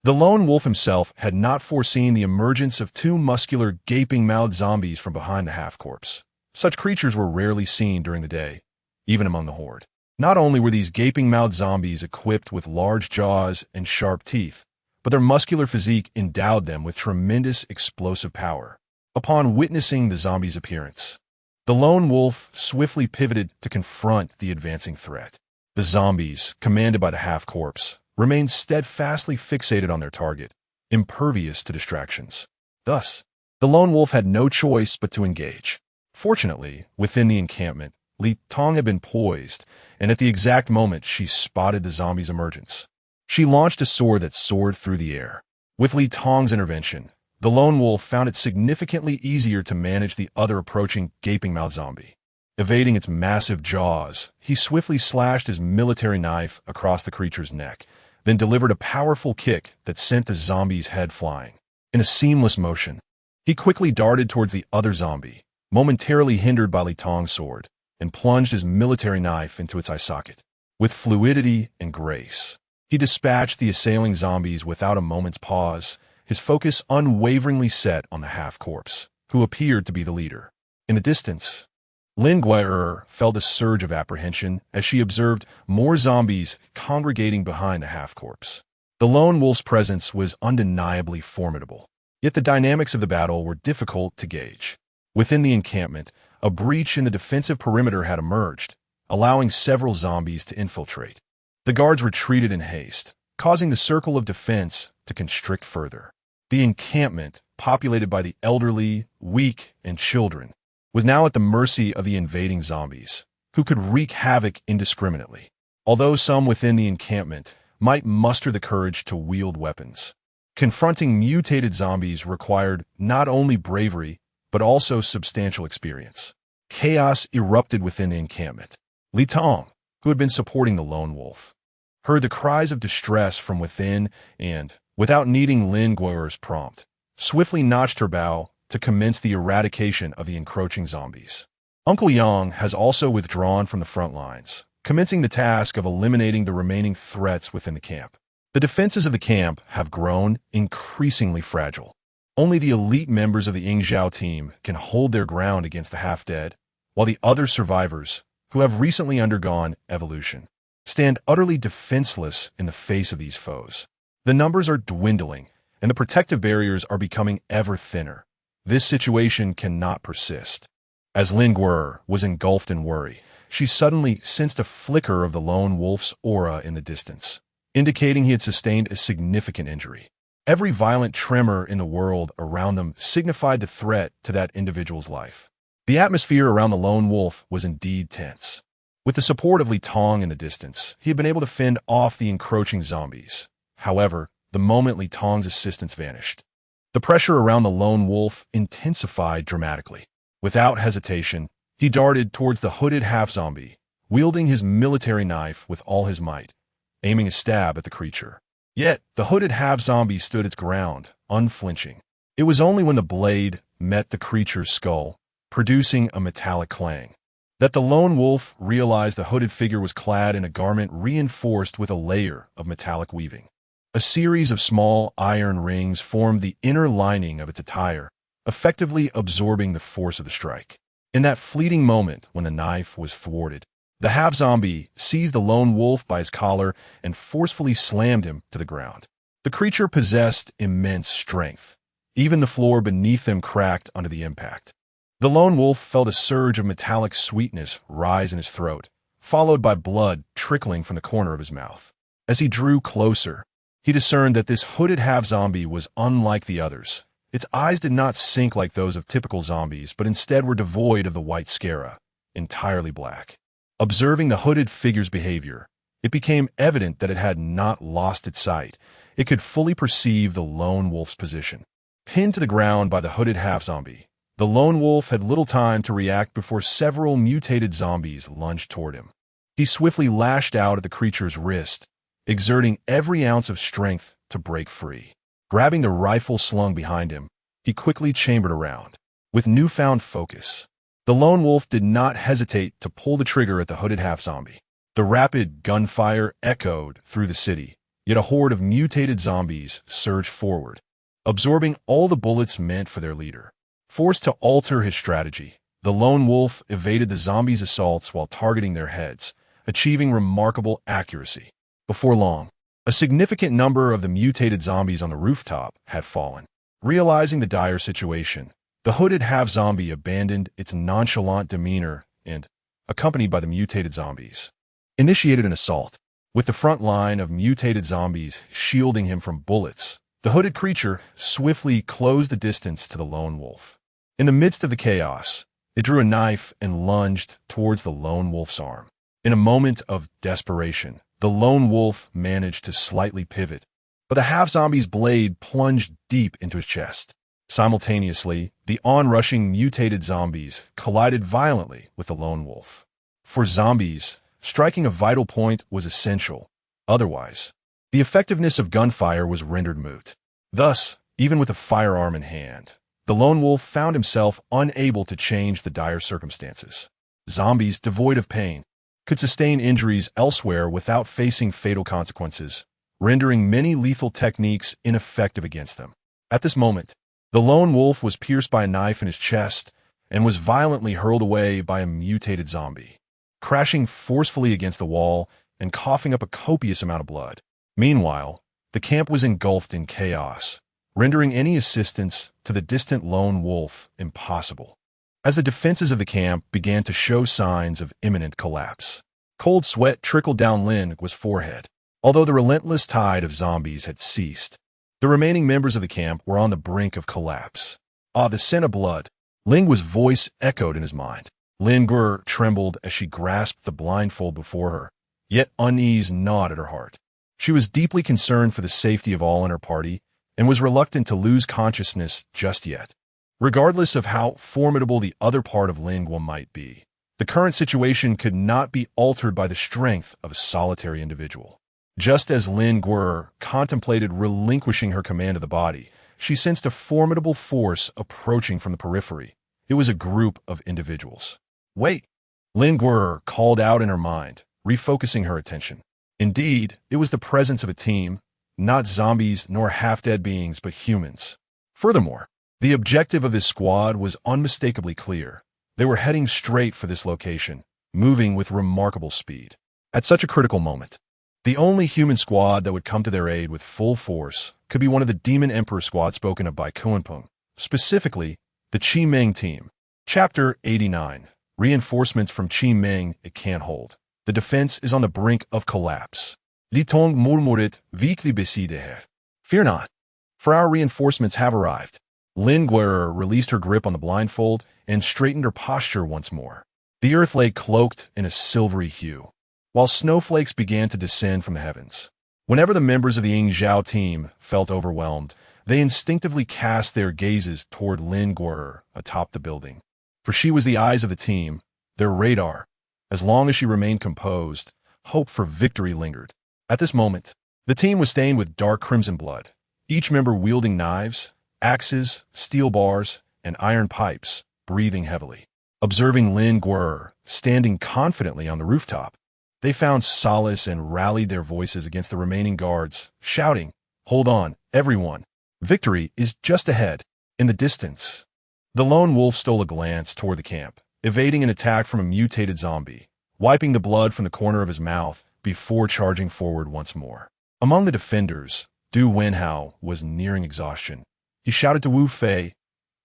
Speaker 1: The lone wolf himself had not foreseen the emergence of two muscular, gaping-mouthed zombies from behind the half-corpse. Such creatures were rarely seen during the day, even among the horde. Not only were these gaping-mouthed zombies equipped with large jaws and sharp teeth, but their muscular physique endowed them with tremendous explosive power. Upon witnessing the zombies' appearance, the lone wolf swiftly pivoted to confront the advancing threat. The zombies, commanded by the half-corpse, remained steadfastly fixated on their target, impervious to distractions. Thus, the lone wolf had no choice but to engage. Fortunately, within the encampment, Li Tong had been poised, and at the exact moment she spotted the zombie's emergence, she launched a sword that soared through the air. With Li Tong's intervention, the lone wolf found it significantly easier to manage the other approaching gaping-mouthed zombie. Evading its massive jaws, he swiftly slashed his military knife across the creature's neck, then delivered a powerful kick that sent the zombie's head flying. In a seamless motion, he quickly darted towards the other zombie, momentarily hindered by Li Tong's sword, and plunged his military knife into its eye socket. With fluidity and grace, he dispatched the assailing zombies without a moment's pause, his focus unwaveringly set on the half-corpse, who appeared to be the leader. In the distance, Lin Guer felt a surge of apprehension as she observed more zombies congregating behind the half-corpse. The lone wolf's presence was undeniably formidable, yet the dynamics of the battle were difficult to gauge. Within the encampment, a breach in the defensive perimeter had emerged, allowing several zombies to infiltrate. The guards retreated in haste, causing the circle of defense to constrict further. The encampment, populated by the elderly, weak, and children, was now at the mercy of the invading zombies, who could wreak havoc indiscriminately. Although some within the encampment might muster the courage to wield weapons, confronting mutated zombies required not only bravery, but also substantial experience. Chaos erupted within the encampment. Li Tong, who had been supporting the lone wolf, heard the cries of distress from within and, without needing Lin Guer's prompt, swiftly notched her bow to commence the eradication of the encroaching zombies. Uncle Yang has also withdrawn from the front lines, commencing the task of eliminating the remaining threats within the camp. The defenses of the camp have grown increasingly fragile. Only the elite members of the Yingzhou team can hold their ground against the half-dead, while the other survivors, who have recently undergone evolution, stand utterly defenseless in the face of these foes. The numbers are dwindling, and the protective barriers are becoming ever thinner. This situation cannot persist. As Lin Guer was engulfed in worry, she suddenly sensed a flicker of the lone wolf's aura in the distance, indicating he had sustained a significant injury. Every violent tremor in the world around them signified the threat to that individual's life. The atmosphere around the lone wolf was indeed tense. With the support of Li Tong in the distance, he had been able to fend off the encroaching zombies. However, the moment Li Tong's assistance vanished, the pressure around the lone wolf intensified dramatically. Without hesitation, he darted towards the hooded half-zombie, wielding his military knife with all his might, aiming a stab at the creature. Yet, the hooded half-zombie stood its ground, unflinching. It was only when the blade met the creature's skull, producing a metallic clang, that the lone wolf realized the hooded figure was clad in a garment reinforced with a layer of metallic weaving. A series of small iron rings formed the inner lining of its attire, effectively absorbing the force of the strike. In that fleeting moment when the knife was thwarted, the half-zombie seized the lone wolf by his collar and forcefully slammed him to the ground. The creature possessed immense strength. Even the floor beneath them cracked under the impact. The lone wolf felt a surge of metallic sweetness rise in his throat, followed by blood trickling from the corner of his mouth. As he drew closer, he discerned that this hooded half-zombie was unlike the others. Its eyes did not sink like those of typical zombies, but instead were devoid of the white sclera, entirely black. Observing the hooded figure's behavior, it became evident that it had not lost its sight. It could fully perceive the lone wolf's position. Pinned to the ground by the hooded half-zombie, the lone wolf had little time to react before several mutated zombies lunged toward him. He swiftly lashed out at the creature's wrist, exerting every ounce of strength to break free. Grabbing the rifle slung behind him, he quickly chambered around. With newfound focus, the lone wolf did not hesitate to pull the trigger at the hooded half-zombie. The rapid gunfire echoed through the city, yet a horde of mutated zombies surged forward, absorbing all the bullets meant for their leader. Forced to alter his strategy, the lone wolf evaded the zombies' assaults while targeting their heads, achieving remarkable accuracy. Before long, a significant number of the mutated zombies on the rooftop had fallen. Realizing the dire situation, the hooded half-zombie abandoned its nonchalant demeanor and, accompanied by the mutated zombies, initiated an assault. With the front line of mutated zombies shielding him from bullets, the hooded creature swiftly closed the distance to the lone wolf. In the midst of the chaos, it drew a knife and lunged towards the lone wolf's arm. In a moment of desperation, the lone wolf managed to slightly pivot, but the half-zombie's blade plunged deep into his chest. Simultaneously, the onrushing mutated zombies collided violently with the lone wolf. For zombies, striking a vital point was essential. Otherwise, the effectiveness of gunfire was rendered moot. Thus, even with a firearm in hand, the lone wolf found himself unable to change the dire circumstances. Zombies, devoid of pain, could sustain injuries elsewhere without facing fatal consequences, rendering many lethal techniques ineffective against them. At this moment, the lone wolf was pierced by a knife in his chest and was violently hurled away by a mutated zombie, crashing forcefully against the wall and coughing up a copious amount of blood. Meanwhile, the camp was engulfed in chaos, rendering any assistance to the distant lone wolf impossible. As the defenses of the camp began to show signs of imminent collapse, cold sweat trickled down Lin's forehead. Although the relentless tide of zombies had ceased, the remaining members of the camp were on the brink of collapse. Ah, the scent of blood! Ling's voice echoed in his mind. Ling trembled as she grasped the blindfold before her, yet unease gnawed at her heart. She was deeply concerned for the safety of all in her party and was reluctant to lose consciousness just yet. Regardless of how formidable the other part of Lingua might be, the current situation could not be altered by the strength of a solitary individual. Just as Lin contemplated relinquishing her command of the body, she sensed a formidable force approaching from the periphery. It was a group of individuals. Wait! Lin called out in her mind, refocusing her attention. Indeed, it was the presence of a team, not zombies nor half-dead beings, but humans. Furthermore, the objective of this squad was unmistakably clear. They were heading straight for this location, moving with remarkable speed. At such a critical moment, the only human squad that would come to their aid with full force could be one of the Demon Emperor squad spoken of by Kuanpeng, specifically the Qi Meng team. Chapter 89. Reinforcements from Qi Meng it can't hold. The defense is on the brink of collapse. Li Tong murmured, weakly beside her. Fear not, for our reinforcements have arrived. Lin released her grip on the blindfold and straightened her posture once more. The earth lay cloaked in a silvery hue, while snowflakes began to descend from the heavens. Whenever the members of the Ying Zhao team felt overwhelmed, they instinctively cast their gazes toward Lin atop the building. For she was the eyes of the team, their radar. As long as she remained composed, hope for victory lingered. At this moment, the team was stained with dark crimson blood, each member wielding knives, axes, steel bars, and iron pipes, breathing heavily. Observing Lin standing confidently on the rooftop, they found solace and rallied their voices against the remaining guards, shouting, "Hold on, everyone! Victory is just ahead." In the distance, the lone wolf stole a glance toward the camp, evading an attack from a mutated zombie, wiping the blood from the corner of his mouth before charging forward once more. Among the defenders, Du Wenhao was nearing exhaustion. He shouted to Wu Fei,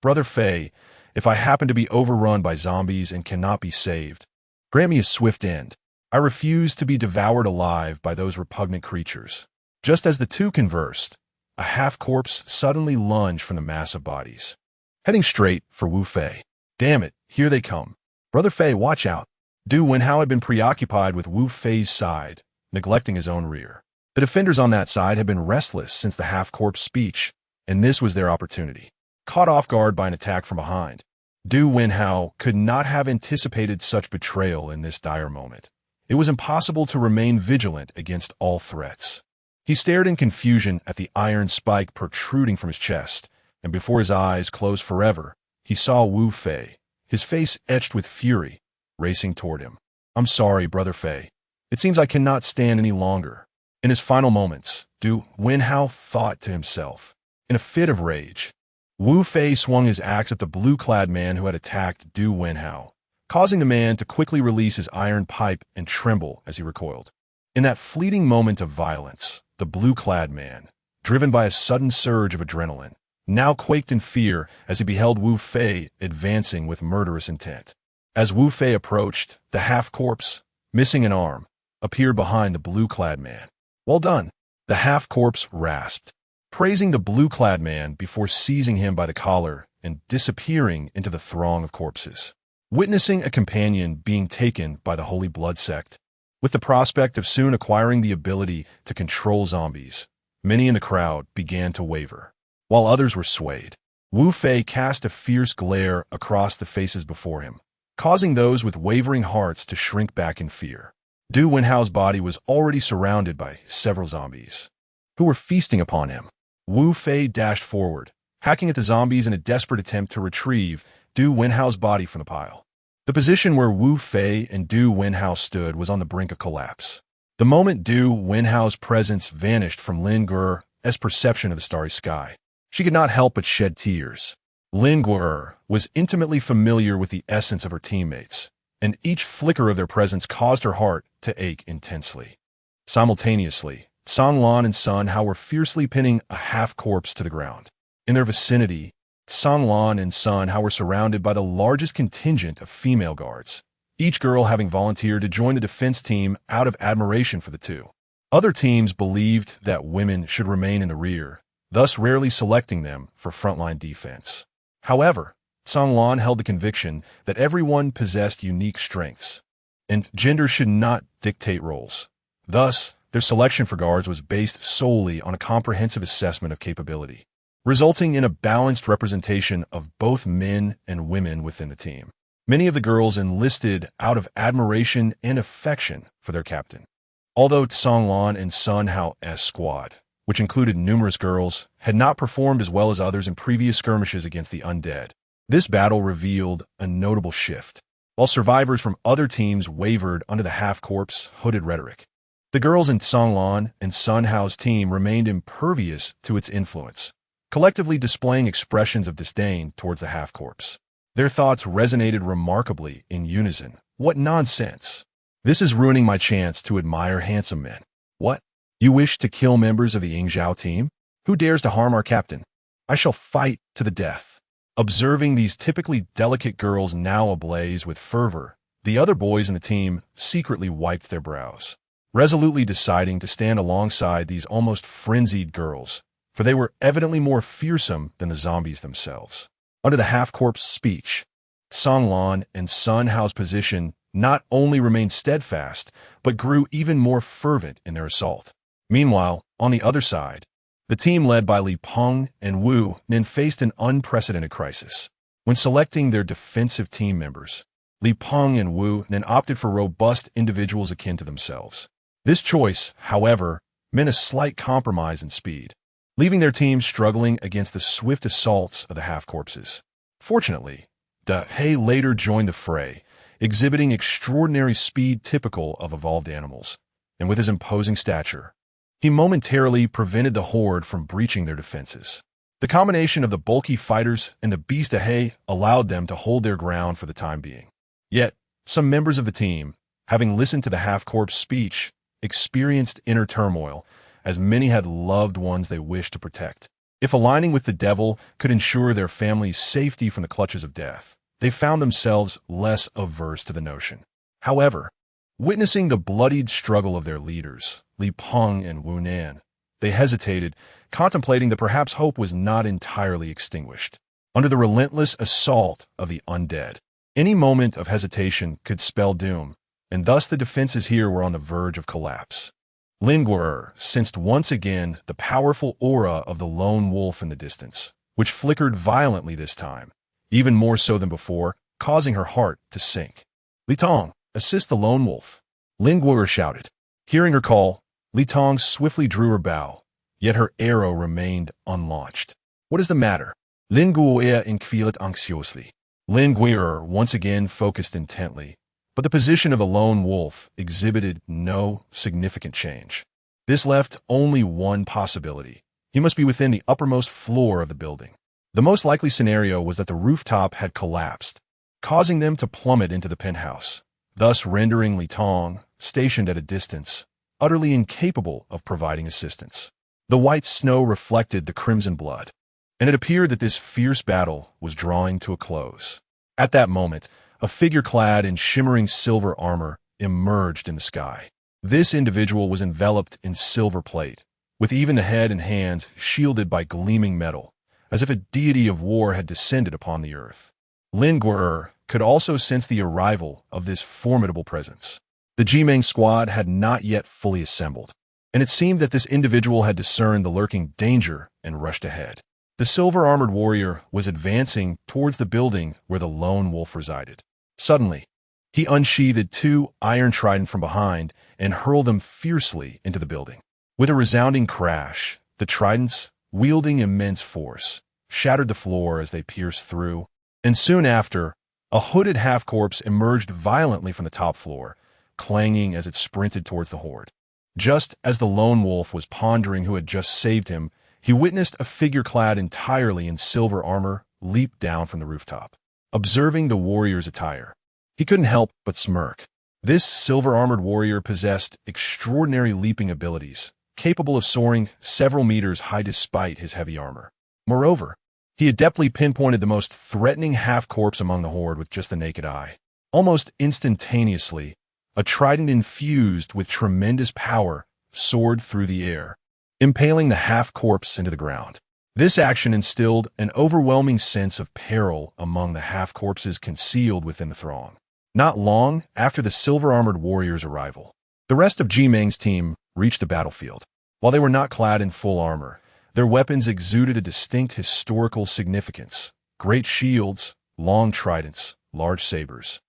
Speaker 1: "Brother Fei, if I happen to be overrun by zombies and cannot be saved, grant me a swift end. I refuse to be devoured alive by those repugnant creatures." Just as the two conversed, a half-corpse suddenly lunged from the mass of bodies, heading straight for Wu Fei. "Damn it, here they come. Brother Fei, watch out." Du Wenhao had been preoccupied with Wu Fei's side, neglecting his own rear. The defenders on that side had been restless since the half-corpse speech, and this was their opportunity. Caught off guard by an attack from behind, Du Wenhao could not have anticipated such betrayal in this dire moment. It was impossible to remain vigilant against all threats. He stared in confusion at the iron spike protruding from his chest, and before his eyes closed forever, he saw Wu Fei, his face etched with fury, racing toward him. "I'm sorry, Brother Fei. It seems I cannot stand any longer." In his final moments, Du Wenhao thought to himself. In a fit of rage, Wu Fei swung his axe at the blue-clad man who had attacked Du Wenhao, causing the man to quickly release his iron pipe and tremble as he recoiled. In that fleeting moment of violence, the blue-clad man, driven by a sudden surge of adrenaline, now quaked in fear as he beheld Wu Fei advancing with murderous intent. As Wu Fei approached, the half-corpse, missing an arm, appeared behind the blue-clad man. "Well done," the half-corpse rasped, praising the blue-clad man before seizing him by the collar and disappearing into the throng of corpses. Witnessing a companion being taken by the Holy Blood sect, with the prospect of soon acquiring the ability to control zombies, many in the crowd began to waver, while others were swayed. Wu Fei cast a fierce glare across the faces before him, causing those with wavering hearts to shrink back in fear. Du Wenhao's body was already surrounded by several zombies, who were feasting upon him. Wu Fei dashed forward, hacking at the zombies in a desperate attempt to retrieve Du Wenhao's body from the pile. The position where Wu Fei and Du Wenhao stood was on the brink of collapse. The moment Du Wenhao's presence vanished from Lin Guer's perception of the starry sky, she could not help but shed tears. Lin Guer was intimately familiar with the essence of her teammates, and each flicker of their presence caused her heart to ache intensely. Simultaneously, Song Lan and Sun Hao were fiercely pinning a half-corpse to the ground. In their vicinity, Song Lan and Sun Hao were surrounded by the largest contingent of female guards, each girl having volunteered to join the defense team out of admiration for the two. Other teams believed that women should remain in the rear, thus rarely selecting them for frontline defense. However, Song Lan held the conviction that everyone possessed unique strengths, and gender should not dictate roles. Thus, their selection for guards was based solely on a comprehensive assessment of capability, resulting in a balanced representation of both men and women within the team. Many of the girls enlisted out of admiration and affection for their captain. Although Song Lan and Sun Hao's squad, which included numerous girls, had not performed as well as others in previous skirmishes against the undead, this battle revealed a notable shift. While survivors from other teams wavered under the half-corpse, hooded rhetoric, the girls in Song Lan and Sun Hao's team remained impervious to its influence, collectively displaying expressions of disdain towards the half-corpse. Their thoughts resonated remarkably in unison. "What nonsense! This is ruining my chance to admire handsome men. What? You wish to kill members of the Yingzhao team? Who dares to harm our captain? I shall fight to the death." Observing these typically delicate girls now ablaze with fervor, the other boys in the team secretly wiped their brows, resolutely deciding to stand alongside these almost frenzied girls, for they were evidently more fearsome than the zombies themselves. Under the half-corpse speech, Song Lan and Sun Hao's position not only remained steadfast, but grew even more fervent in their assault. Meanwhile, on the other side, the team led by Li Peng and Wu Nin faced an unprecedented crisis. When selecting their defensive team members, Li Peng and Wu Nin opted for robust individuals akin to themselves. This choice, however, meant a slight compromise in speed, leaving their team struggling against the swift assaults of the half-corpses. Fortunately, De He later joined the fray, exhibiting extraordinary speed typical of evolved animals, and with his imposing stature, he momentarily prevented the horde from breaching their defenses. The combination of the bulky fighters and the beast De He allowed them to hold their ground for the time being. Yet, some members of the team, having listened to the half-corpse speech, experienced inner turmoil as many had loved ones they wished to protect. If aligning with the devil could ensure their family's safety from the clutches of death, they found themselves less averse to the notion. However, witnessing the bloodied struggle of their leaders, Li Peng and Wu Nan, they hesitated, contemplating that perhaps hope was not entirely extinguished. Under the relentless assault of the undead, any moment of hesitation could spell doom, and thus the defenses here were on the verge of collapse. Lin Guo'er sensed once again the powerful aura of the lone wolf in the distance, which flickered violently this time, even more so than before, causing her heart to sink. "Li Tong, assist the lone wolf," Lin Guo'er shouted. Hearing her call, Li Tong swiftly drew her bow, yet her arrow remained unlaunched. "What is the matter?" Lin Guo'er inquired anxiously. Lin Guo'er once again focused intently, but the position of the lone wolf exhibited no significant change. This left only one possibility. He must be within the uppermost floor of the building. The most likely scenario was that the rooftop had collapsed, causing them to plummet into the penthouse, thus rendering Li Tong, stationed at a distance, utterly incapable of providing assistance. The white snow reflected the crimson blood, and it appeared that this fierce battle was drawing to a close. At that moment, a figure clad in shimmering silver armor emerged in the sky. This individual was enveloped in silver plate, with even the head and hands shielded by gleaming metal, as if a deity of war had descended upon the earth. Lin Guo'er could also sense the arrival of this formidable presence. The Jimeng squad had not yet fully assembled, and it seemed that this individual had discerned the lurking danger and rushed ahead. The silver-armored warrior was advancing towards the building where the lone wolf resided. Suddenly, he unsheathed 2 iron tridents from behind and hurled them fiercely into the building. With a resounding crash, the tridents, wielding immense force, shattered the floor as they pierced through, and soon after, a hooded half-corpse emerged violently from the top floor, clanging as it sprinted towards the horde. Just as the lone wolf was pondering who had just saved him, he witnessed a figure clad entirely in silver armor leap down from the rooftop. Observing the warrior's attire, he couldn't help but smirk. This silver-armored warrior possessed extraordinary leaping abilities, capable of soaring several meters high despite his heavy armor. Moreover, he adeptly pinpointed the most threatening half-corpse among the horde with just the naked eye. Almost instantaneously, a trident infused with tremendous power soared through the air, impaling the half-corpse into the ground. This action instilled an overwhelming sense of peril among the half-corpses concealed within the throng. Not long after the silver-armored warrior's arrival, the rest of Jimeng's team reached the battlefield. While they were not clad in full armor, their weapons exuded a distinct historical significance: great shields, long tridents, large sabers,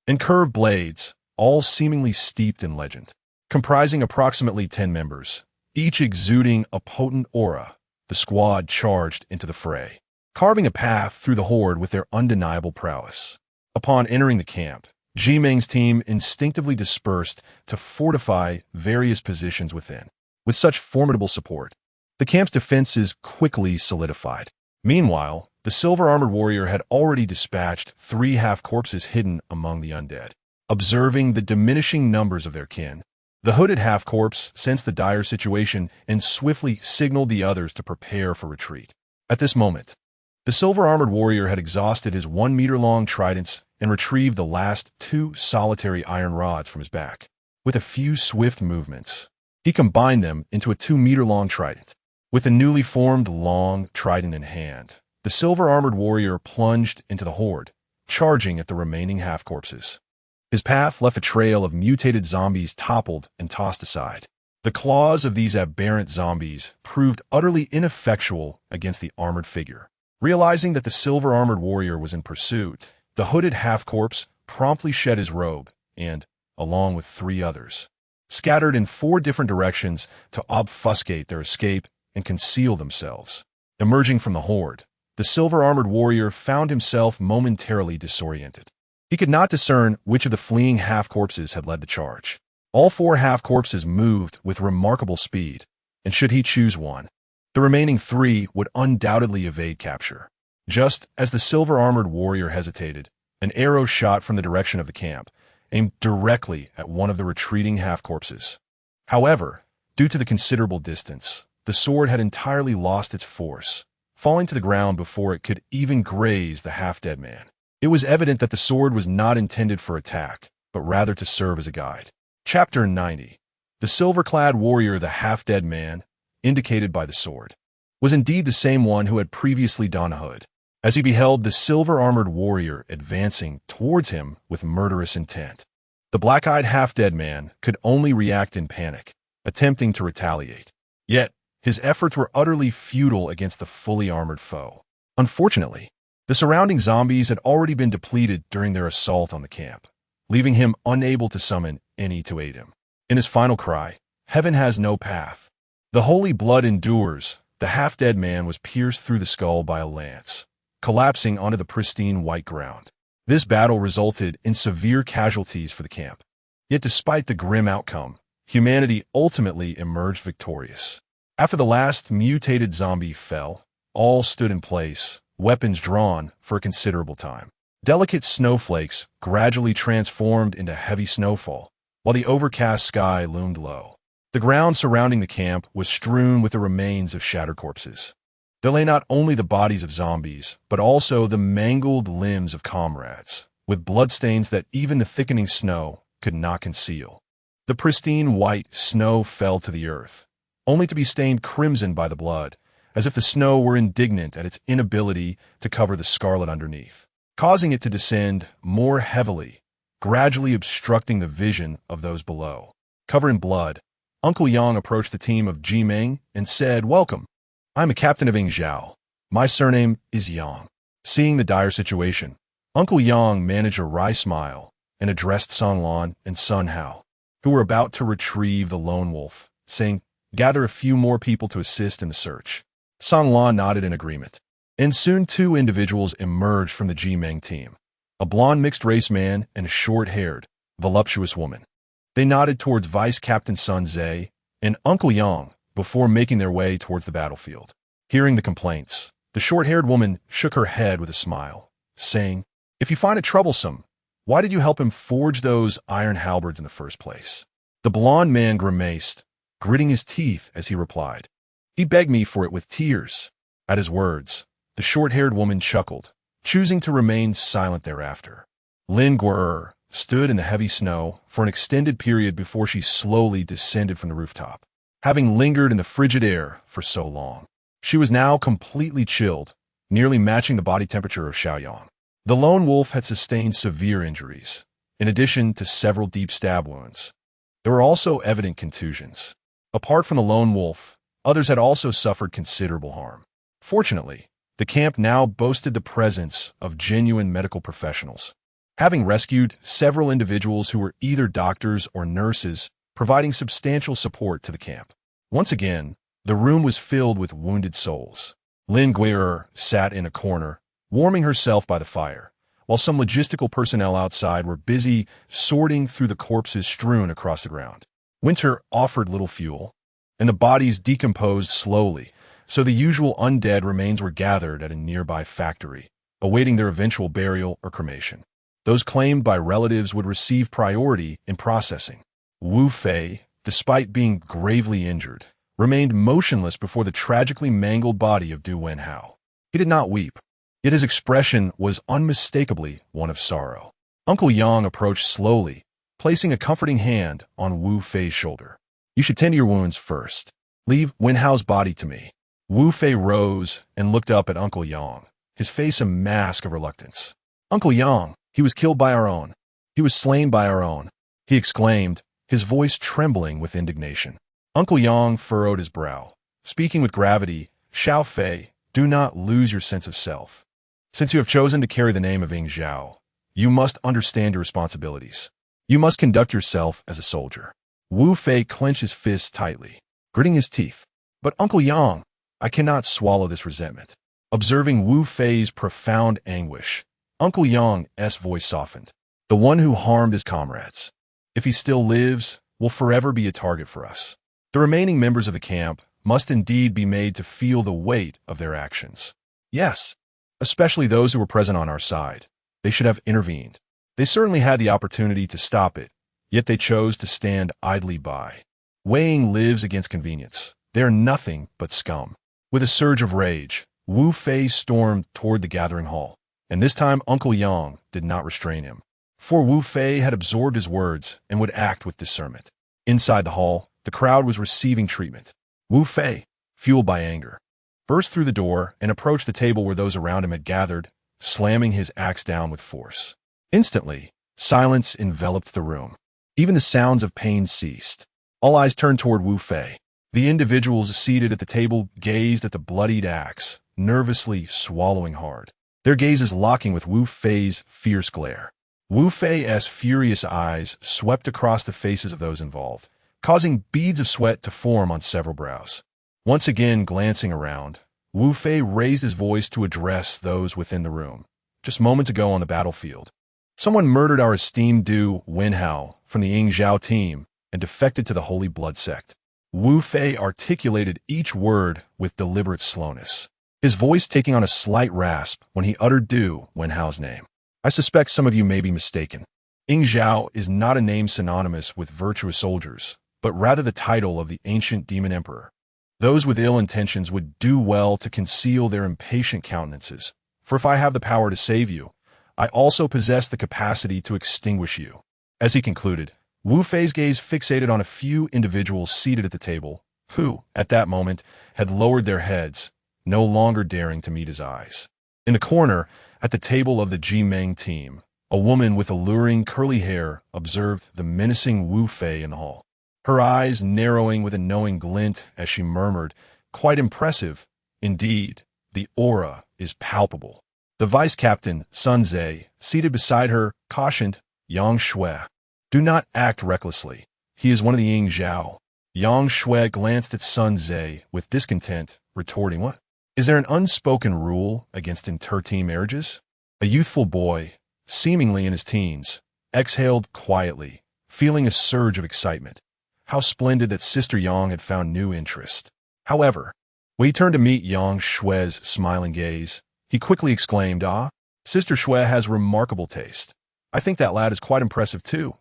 Speaker 1: and curved blades, all seemingly steeped in legend. Comprising approximately 10 members, each exuding a potent aura, the squad charged into the fray, carving a path through the horde with their undeniable prowess. Upon entering the camp, Jimeng's team instinctively dispersed to fortify various positions within. With such formidable support, the camp's defenses quickly solidified. Meanwhile, the silver-armored warrior had already dispatched 3 half-corpses hidden among the undead. Observing the diminishing numbers of their kin, the hooded half-corpse sensed the dire situation and swiftly signaled the others to prepare for retreat. At this moment, the silver-armored warrior had exhausted his 1-meter-long tridents and retrieved the last 2 solitary iron rods from his back. With a few swift movements, he combined them into a 2-meter-long trident. With the newly formed long trident in hand, the silver-armored warrior plunged into the horde, charging at the remaining half-corpses. His path left a trail of mutated zombies toppled and tossed aside. The claws of these aberrant zombies proved utterly ineffectual against the armored figure. Realizing that the silver-armored warrior was in pursuit, the hooded half-corpse promptly shed his robe and, along with 3 others, scattered in 4 different directions to obfuscate their escape and conceal themselves. Emerging from the horde, the silver-armored warrior found himself momentarily disoriented. He could not discern which of the fleeing half-corpses had led the charge. All 4 half-corpses moved with remarkable speed, and should he choose one, the remaining 3 would undoubtedly evade capture. Just as the silver-armored warrior hesitated, an arrow shot from the direction of the camp, aimed directly at one of the retreating half-corpses. However, Due to the considerable distance, the sword had entirely lost its force, falling to the ground before it could even graze the half-dead man. It was evident that the sword was not intended for attack, but rather to serve as a guide. Chapter 90. The silver-clad warrior, the half-dead man, indicated by the sword, was indeed the same one who had previously donned a hood. As he beheld the silver-armored warrior advancing towards him with murderous intent, the black-eyed half-dead man could only react in panic, attempting to retaliate. Yet, his efforts were utterly futile against the fully armored foe. Unfortunately, the surrounding zombies had already been depleted during their assault on the camp, leaving him unable to summon any to aid him. In his final cry, "Heaven has no path. The holy blood endures," the half-dead man was pierced through the skull by a lance, collapsing onto the pristine white ground. This battle resulted in severe casualties for the camp. Yet despite the grim outcome, humanity ultimately emerged victorious. After the last mutated zombie fell, all stood in place, weapons drawn for a considerable time. Delicate snowflakes gradually transformed into heavy snowfall, while the overcast sky loomed low. The ground surrounding the camp was strewn with the remains of shattered corpses. There lay not only the bodies of zombies, but also the mangled limbs of comrades, with bloodstains that even the thickening snow could not conceal. The pristine white snow fell to the earth, only to be stained crimson by the blood, as if the snow were indignant at its inability to cover the scarlet underneath, causing it to descend more heavily, gradually obstructing the vision of those below. Covered in blood, Uncle Yang approached the team of Jimeng and said, "Welcome. I'm a captain of Yingzhou. My surname is Yang." Seeing the dire situation, Uncle Yang managed a wry smile and addressed Song Lan and Sun Hao, who were about to retrieve the lone wolf, saying, "Gather a few more people to assist in the search." Song Lan nodded in agreement, and soon two individuals emerged from the Jimeng team, a blonde mixed-race man and a short-haired, voluptuous woman. They nodded towards Vice Captain Sun Zhe and Uncle Yang before making their way towards the battlefield. Hearing the complaints, the short-haired woman shook her head with a smile, saying, "If you find it troublesome, why did you help him forge those iron halberds in the first place?" The blonde man grimaced, gritting his teeth as he replied, "He begged me for it with tears." At his words, the short-haired woman chuckled, choosing to remain silent thereafter. Lin Guerre stood in the heavy snow for an extended period before she slowly descended from the rooftop. Having lingered in the frigid air for so long, she was now completely chilled, nearly matching the body temperature of Xiaoyang. The lone wolf had sustained severe injuries, in addition to several deep stab wounds. There were also evident contusions. Apart from the lone wolf, others had also suffered considerable harm. Fortunately, the camp now boasted the presence of genuine medical professionals, having rescued several individuals who were either doctors or nurses, providing substantial support to the camp. Once again, the room was filled with wounded souls. Lin Guerre sat in a corner, warming herself by the fire, while some logistical personnel outside were busy sorting through the corpses strewn across the ground. Winter offered little fuel, and the bodies decomposed slowly, so the usual undead remains were gathered at a nearby factory, awaiting their eventual burial or cremation. Those claimed by relatives would receive priority in processing. Wu Fei, despite being gravely injured, remained motionless before the tragically mangled body of Du Wenhao. He did not weep, yet his expression was unmistakably one of sorrow. Uncle Yang approached slowly, placing a comforting hand on Wu Fei's shoulder. "You should tend to your wounds first. Leave Wenhao's body to me." Wu Fei rose and looked up at Uncle Yang, his face a mask of reluctance. "Uncle Yang, he was killed by our own. He was slain by our own," he exclaimed, his voice trembling with indignation. Uncle Yang furrowed his brow, speaking with gravity. "Xiao Fei, do not lose your sense of self. Since you have chosen to carry the name of Yingzhou, you must understand your responsibilities. You must conduct yourself as a soldier." Wu Fei clenched his fists tightly, gritting his teeth. "But Uncle Yang, I cannot swallow this resentment." Observing Wu Fei's profound anguish, Uncle Yang's voice softened. "The one who harmed his comrades, if he still lives, will forever be a target for us. The remaining members of the camp must indeed be made to feel the weight of their actions. Yes, especially those who were present on our side. They should have intervened. They certainly had the opportunity to stop it, yet they chose to stand idly by. Weighing lives against convenience. They are nothing but scum. With a surge of rage, Wu Fei stormed toward the gathering hall, and this time Uncle Yang did not restrain him. For Wu Fei had absorbed his words and would act with discernment. Inside the hall, the crowd was receiving treatment. Wu Fei, fueled by anger, burst through the door and approached the table where those around him had gathered, slamming his axe down with force. Instantly, silence enveloped the room. Even the sounds of pain ceased. All eyes turned toward Wu Fei. The individuals seated at the table gazed at the bloodied axe, nervously swallowing hard, their gazes locking with Wu Fei's fierce glare. Wu Fei's furious eyes swept across the faces of those involved, causing beads of sweat to form on several brows. Once again glancing around, Wu Fei raised his voice to address those within the room. Just moments ago on the battlefield, someone murdered our esteemed Du Wenhao from the Ying Zhao team and defected to the Holy Blood sect. Wu Fei articulated each word with deliberate slowness, his voice taking on a slight rasp when he uttered Du Wenhao's name. I suspect some of you may be mistaken. Ying Zhao is not a name synonymous with virtuous soldiers, but rather the title of the ancient demon emperor. Those with ill intentions would do well to conceal their impatient countenances, for if I have the power to save you, I also possess the capacity to extinguish you. As he concluded, Wu Fei's gaze fixated on a few individuals seated at the table, who, at that moment, had lowered their heads, no longer daring to meet his eyes. In the corner, at the table of the Jimeng team, a woman with alluring curly hair observed the menacing Wu Fei in the hall, her eyes narrowing with a knowing glint as she murmured, "Quite impressive. Indeed, the aura is palpable." The vice captain, Sun Zhe, seated beside her, cautioned, "Yang Shui, do not act recklessly. He is one of the Ying Zhao." Yang Shui glanced at Sun Zhe with discontent, retorting, "What? Is there an unspoken rule against inter-team marriages?" A youthful boy, seemingly in his teens, exhaled quietly, feeling a surge of excitement. How splendid that Sister Yang had found new interest. However, when he turned to meet Yang Shui's smiling gaze, he quickly exclaimed, "Ah, Sister Shui has remarkable taste. I think that lad is quite impressive too."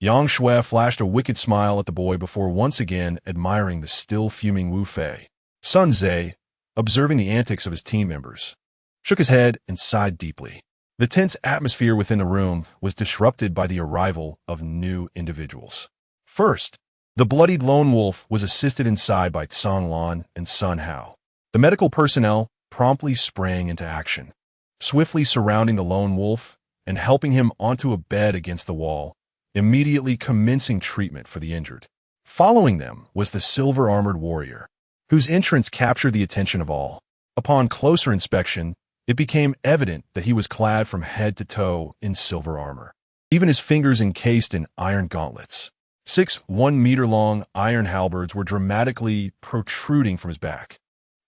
Speaker 1: Yang Shui flashed a wicked smile at the boy before once again admiring the still fuming Wu Fei. Sun Zhe, observing the antics of his team members, shook his head and sighed deeply. The tense atmosphere within the room was disrupted by the arrival of new individuals. First, the bloodied lone wolf was assisted inside by Tsang Lan and Sun Hao. The medical personnel promptly sprang into action, swiftly surrounding the lone wolf and helping him onto a bed against the wall, immediately commencing treatment for the injured. Following them was the silver-armored warrior, whose entrance captured the attention of all. Upon closer inspection, it became evident that he was clad from head to toe in silver armor, even his fingers encased in iron gauntlets. 6 1-meter-long iron halberds were dramatically protruding from his back,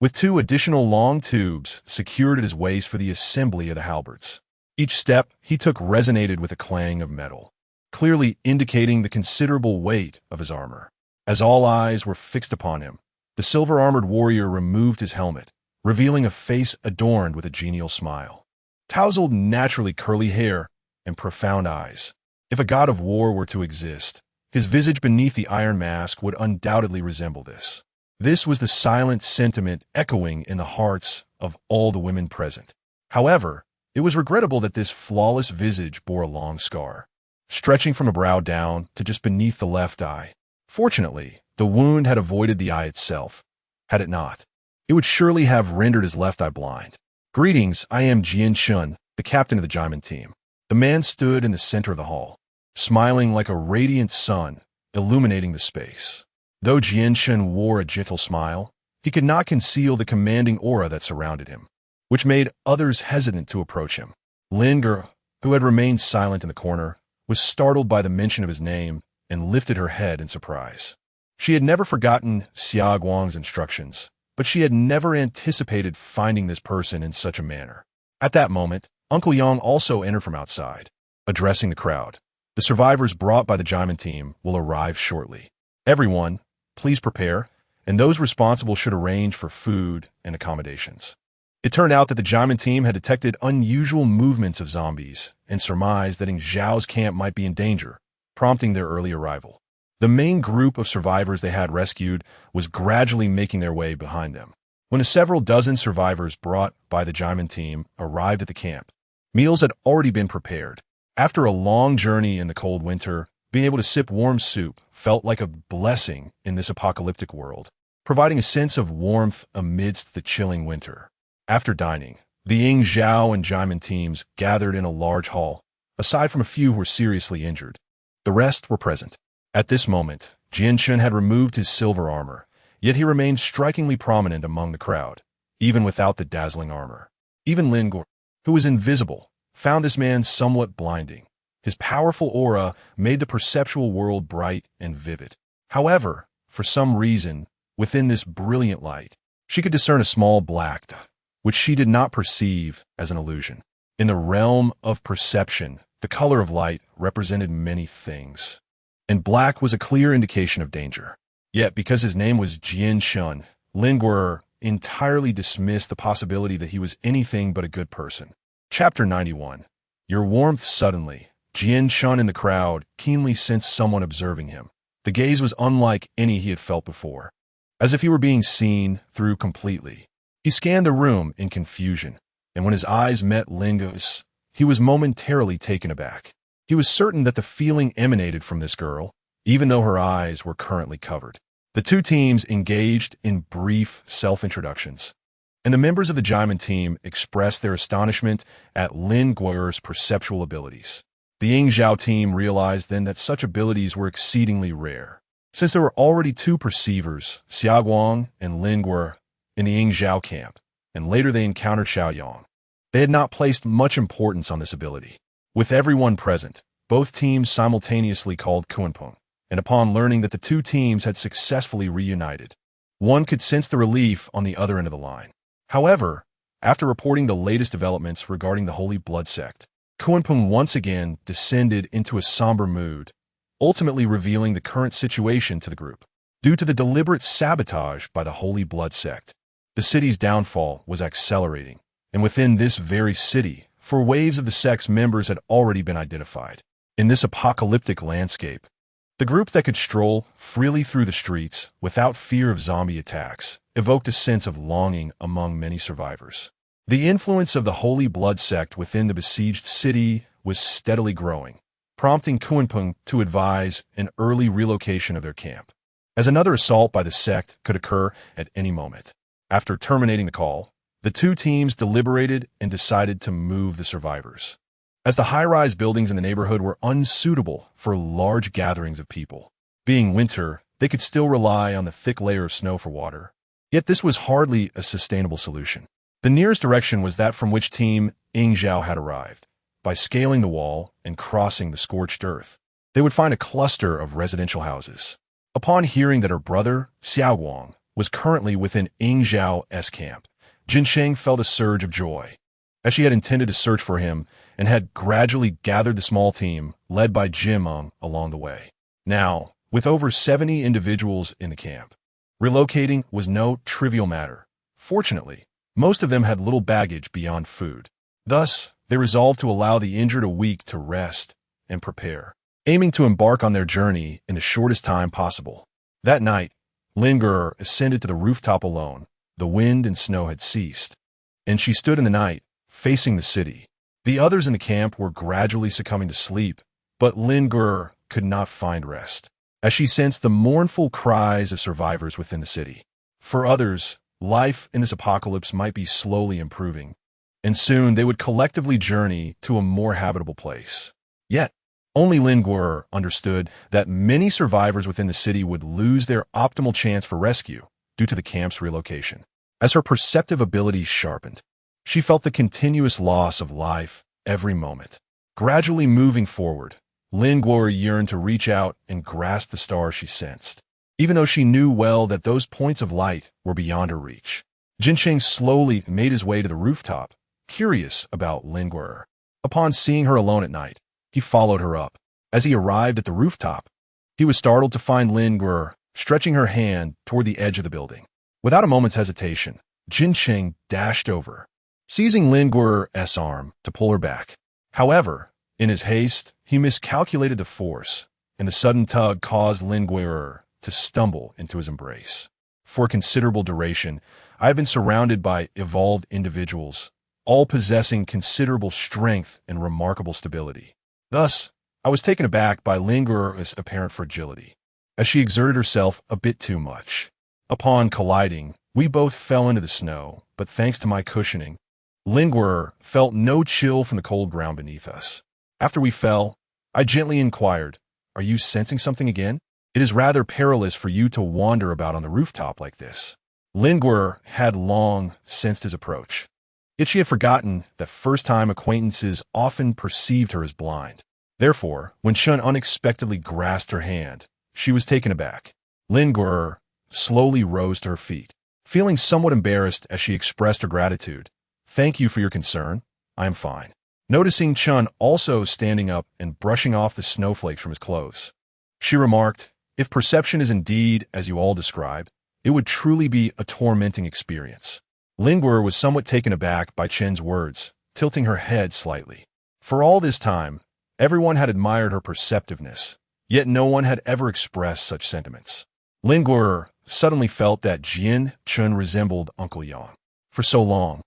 Speaker 1: with 2 additional long tubes secured at his waist for the assembly of the halberds. Each step he took resonated with a clang of metal, clearly indicating the considerable weight of his armor. As all eyes were fixed upon him, the silver-armored warrior removed his helmet, revealing a face adorned with a genial smile, tousled naturally curly hair, and profound eyes. If a god of war were to exist, his visage beneath the iron mask would undoubtedly resemble this. This was the silent sentiment echoing in the hearts of all the women present. However, it was regrettable that this flawless visage bore a long scar, stretching from a brow down to just beneath the left eye. Fortunately, the wound had avoided the eye itself. Had it not, it would surely have rendered his left eye blind. "Greetings, I am Jian Shun, the captain of the Jaimin team." The man stood in the center of the hall, smiling like a radiant sun, illuminating the space. Though Jian Shun wore a gentle smile, he could not conceal the commanding aura that surrounded him, which made others hesitant to approach him. Lin Ge, who had remained silent in the corner, was startled by the mention of his name and lifted her head in surprise. She had never forgotten Xia Guang's instructions, but she had never anticipated finding this person in such a manner. At that moment, Uncle Yang also entered from outside, addressing the crowd. "The survivors brought by the Jaimin team will arrive shortly. Everyone, please prepare, and those responsible should arrange for food and accommodations." It turned out that the Jaimin team had detected unusual movements of zombies and surmised that Ying Zhao's camp might be in danger, prompting their early arrival. The main group of survivors they had rescued was gradually making their way behind them. When several dozen survivors brought by the Jaimin team arrived at the camp, meals had already been prepared. After a long journey in the cold winter, being able to sip warm soup felt like a blessing in this apocalyptic world, providing a sense of warmth amidst the chilling winter. After dining, the Ying Zhao and Jaimin teams gathered in a large hall, aside from a few who were seriously injured. The rest were present. At this moment, Jian Chun had removed his silver armor, yet he remained strikingly prominent among the crowd, even without the dazzling armor. Even Lin Guo, who was invisible, found this man somewhat blinding. His powerful aura made the perceptual world bright and vivid. However, for some reason, within this brilliant light, she could discern a small black dot, which she did not perceive as an illusion. In the realm of perception, the color of light represented many things, and black was a clear indication of danger. Yet, because his name was Jian Chun, Lin Guo entirely dismissed the possibility that he was anything but a good person. Chapter 91. Your warmth suddenly. Jian Chun in the crowd keenly sensed someone observing him. The gaze was unlike any he had felt before, as if he were being seen through completely. He scanned the room in confusion, and when his eyes met Lin Guo's, he was momentarily taken aback. He was certain that the feeling emanated from this girl, even though her eyes were currently covered. The two teams engaged in brief self-introductions, and the members of the Jaimin team expressed their astonishment at Lin Guo's perceptual abilities. The Ying Zhao team realized then that such abilities were exceedingly rare, since there were already two perceivers, Xiaoguang and Lin Guo, in the Ying Zhao camp, and later they encountered Xiaoyang. They had not placed much importance on this ability. With everyone present, both teams simultaneously called Kunpeng, and upon learning that the two teams had successfully reunited, one could sense the relief on the other end of the line. However, after reporting the latest developments regarding the Holy Blood sect, Kunpeng once again descended into a somber mood, ultimately revealing the current situation to the group. Due to the deliberate sabotage by the Holy Blood sect, the city's downfall was accelerating, and within this very city, 4 waves of the sect's members had already been identified. In this apocalyptic landscape, the group that could stroll freely through the streets without fear of zombie attacks evoked a sense of longing among many survivors. The influence of the Holy Blood sect within the besieged city was steadily growing, prompting Kunpeng to advise an early relocation of their camp, as another assault by the sect could occur at any moment. After terminating the call, the two teams deliberated and decided to move the survivors, as the high-rise buildings in the neighborhood were unsuitable for large gatherings of people. Being winter, they could still rely on the thick layer of snow for water, yet this was hardly a sustainable solution. The nearest direction was that from which Team Ying Zhao had arrived. By scaling the wall and crossing the scorched earth, they would find a cluster of residential houses. Upon hearing that her brother, Xiaoguang, was currently within Ying Zhao's camp, Jinsheng felt a surge of joy, as she had intended to search for him and had gradually gathered the small team led by Jimeng along the way. Now, with over 70 individuals in the camp, relocating was no trivial matter. Fortunately, most of them had little baggage beyond food. Thus, they resolved to allow the injured a week to rest and prepare, aiming to embark on their journey in the shortest time possible. That night, Lin Guo ascended to the rooftop alone. The wind and snow had ceased, and she stood in the night, facing the city. The others in the camp were gradually succumbing to sleep, but Lin Guo could not find rest, as she sensed the mournful cries of survivors within the city. For others, life in this apocalypse might be slowly improving, and soon they would collectively journey to a more habitable place. Yet, only Lin Guo understood that many survivors within the city would lose their optimal chance for rescue due to the camp's relocation. As her perceptive abilities sharpened, she felt the continuous loss of life every moment. Gradually moving forward, Lin Guo yearned to reach out and grasp the stars she sensed, even though she knew well that those points of light were beyond her reach. Jinsheng slowly made his way to the rooftop, curious about Lin Guo. Upon seeing her alone at night, he followed her up. As he arrived at the rooftop, he was startled to find Lin Guo stretching her hand toward the edge of the building. Without a moment's hesitation, Jinsheng dashed over, seizing Lin Guo's arm to pull her back. However, in his haste, he miscalculated the force, and the sudden tug caused Linguer to stumble into his embrace. For a considerable duration, I have been surrounded by evolved individuals, all possessing considerable strength and remarkable stability. Thus, I was taken aback by Linguer's apparent fragility, as she exerted herself a bit too much. Upon colliding, we both fell into the snow, but thanks to my cushioning, Linguer felt no chill from the cold ground beneath us. After we fell, I gently inquired, "Are you sensing something again? It is rather perilous for you to wander about on the rooftop like this." Linguer had long sensed his approach, yet she had forgotten that first-time acquaintances often perceived her as blind. Therefore, when Chun unexpectedly grasped her hand, she was taken aback. Linguer slowly rose to her feet, feeling somewhat embarrassed as she expressed her gratitude. "Thank you for your concern. I am fine." Noticing Chun also standing up and brushing off the snowflakes from his clothes, she remarked, "If perception is indeed as you all describe, it would truly be a tormenting experience." Linguer was somewhat taken aback by Chen's words, tilting her head slightly. For all this time, everyone had admired her perceptiveness, yet no one had ever expressed such sentiments. Linguer suddenly felt that Jian Chun resembled Uncle Yang. For so long,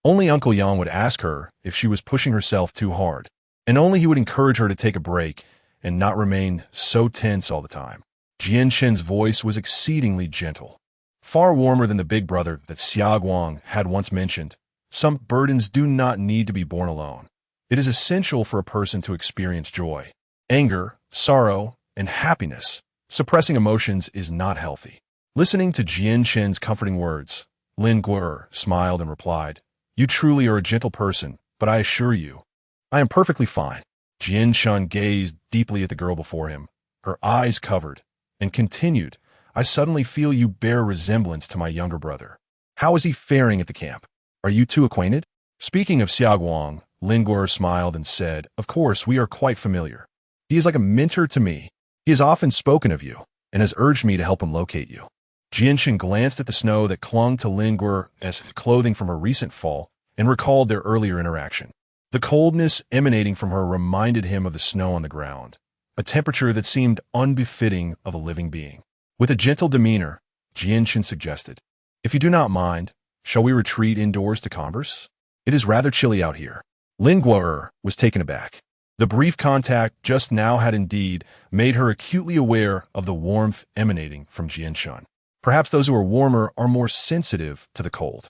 Speaker 1: only Uncle Yang would ask her if she was pushing herself too hard, and only he would encourage her to take a break and not remain so tense all the time. Jian Chen's voice was exceedingly gentle, far warmer than the big brother that Xiaoguang had once mentioned. Some burdens do not need to be borne alone. It is essential for a person to experience joy, anger, sorrow, and happiness. Suppressing emotions is not healthy. Listening to Jian Chen's comforting words, Linguer smiled and replied, "You truly are a gentle person, but I assure you, I am perfectly fine." Jian Chen gazed deeply at the girl before him, her eyes covered, and continued, "I suddenly feel you bear resemblance to my younger brother. How is he faring at the camp? Are you two acquainted?" Speaking of Xiaoguang, Linguer smiled and said, "Of course, we are quite familiar. He is like a mentor to me. He has often spoken of you, and has urged me to help him locate you." Jianchen glanced at the snow that clung to Linguer as clothing from her recent fall and recalled their earlier interaction. The coldness emanating from her reminded him of the snow on the ground, a temperature that seemed unbefitting of a living being. With a gentle demeanor, Jianchen suggested, "If you do not mind, shall we retreat indoors to converse? It is rather chilly out here." Linguer was taken aback. The brief contact just now had indeed made her acutely aware of the warmth emanating from Jianchen. Perhaps those who are warmer are more sensitive to the cold.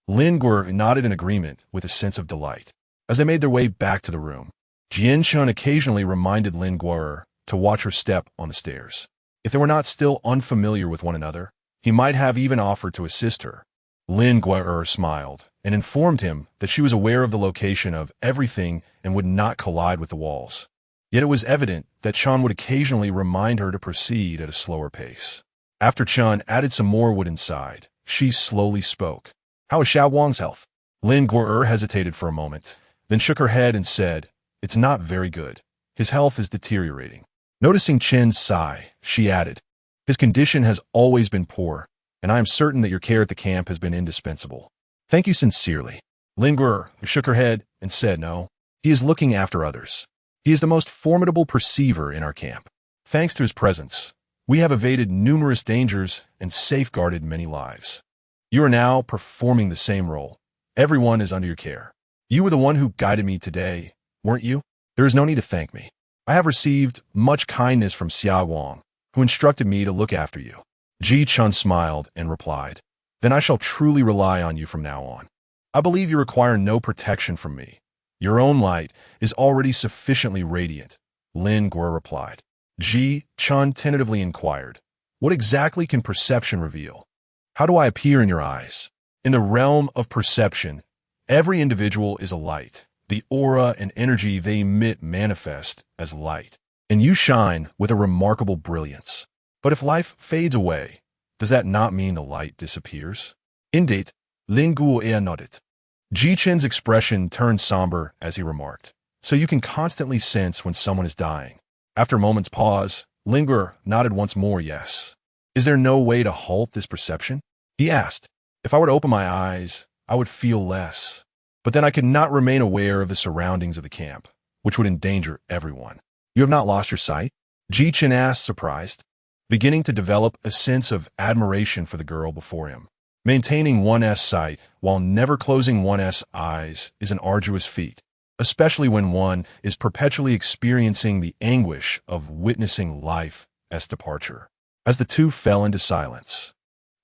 Speaker 1: Linguer nodded in agreement with a sense of delight. As they made their way back to the room, Jianchen occasionally reminded Linguer to watch her step on the stairs. If they were not still unfamiliar with one another, he might have even offered to assist her. Linguer smiled and informed him that she was aware of the location of everything and would not collide with the walls. Yet it was evident that Chun would occasionally remind her to proceed at a slower pace. After Chun added some more wood inside, she slowly spoke. "How is Xiaoguang's health?" Linguer hesitated for a moment, then shook her head and said, "It's not very good. His health is deteriorating." Noticing Chen's sigh, she added, "His condition has always been poor, and I am certain that your care at the camp has been indispensable. Thank you sincerely." Linguer shook her head and said, "No, he is looking after others. He is the most formidable perceiver in our camp. Thanks to his presence, we have evaded numerous dangers and safeguarded many lives. You are now performing the same role. Everyone is under your care. You were the one who guided me today, weren't you? There is no need to thank me. I have received much kindness from Xiaoguang, who instructed me to look after you." Ji Chun smiled and replied, "Then I shall truly rely on you from now on. I believe you require no protection from me. Your own light is already sufficiently radiant." Linguer replied. Ji Chun tentatively inquired, "What exactly can perception reveal? How do I appear in your eyes?" In the realm of perception, every individual is a light. The aura and energy they emit manifest as light, and you shine with a remarkable brilliance. But if life fades away, does that not mean the light disappears? Indeed, Linguer nodded. Ji Chen's expression turned somber as he remarked, "So you can constantly sense when someone is dying." After a moment's pause, Linguer nodded once more, "Yes." "Is there no way to halt this perception?" he asked. "If I were to open my eyes, I would feel less. But then I could not remain aware of the surroundings of the camp, which would endanger everyone." "You have not lost your sight?" Ji Chen asked, surprised, beginning to develop a sense of admiration for the girl before him. Maintaining one's sight while never closing one's eyes is an arduous feat, especially when one is perpetually experiencing the anguish of witnessing life's departure. As the two fell into silence,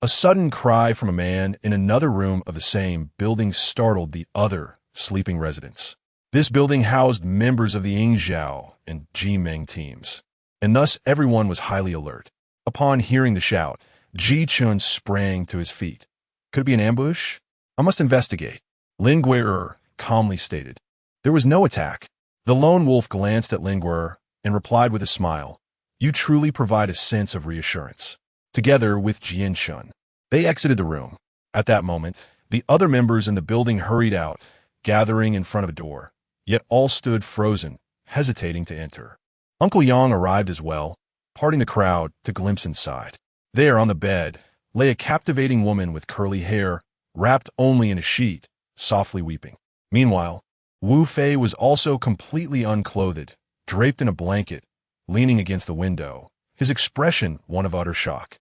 Speaker 1: a sudden cry from a man in another room of the same building startled the other sleeping residents. This building housed members of the Yingzhou and Jimeng teams, and thus everyone was highly alert. Upon hearing the shout, Ji Chun sprang to his feet. Could it be an ambush? I must investigate, Lin Gui'er calmly stated. There was no attack. The lone wolf glanced at Lin Gui'er and replied with a smile. You truly provide a sense of reassurance. Together with Jian Chun, they exited the room. At that moment, the other members in the building hurried out, gathering in front of a door, yet all stood frozen, hesitating to enter. Uncle Yang arrived as well, parting the crowd to glimpse inside. There on the bed lay a captivating woman with curly hair, wrapped only in a sheet, softly weeping. Meanwhile, Wu Fei was also completely unclothed, draped in a blanket, leaning against the window, his expression one of utter shock.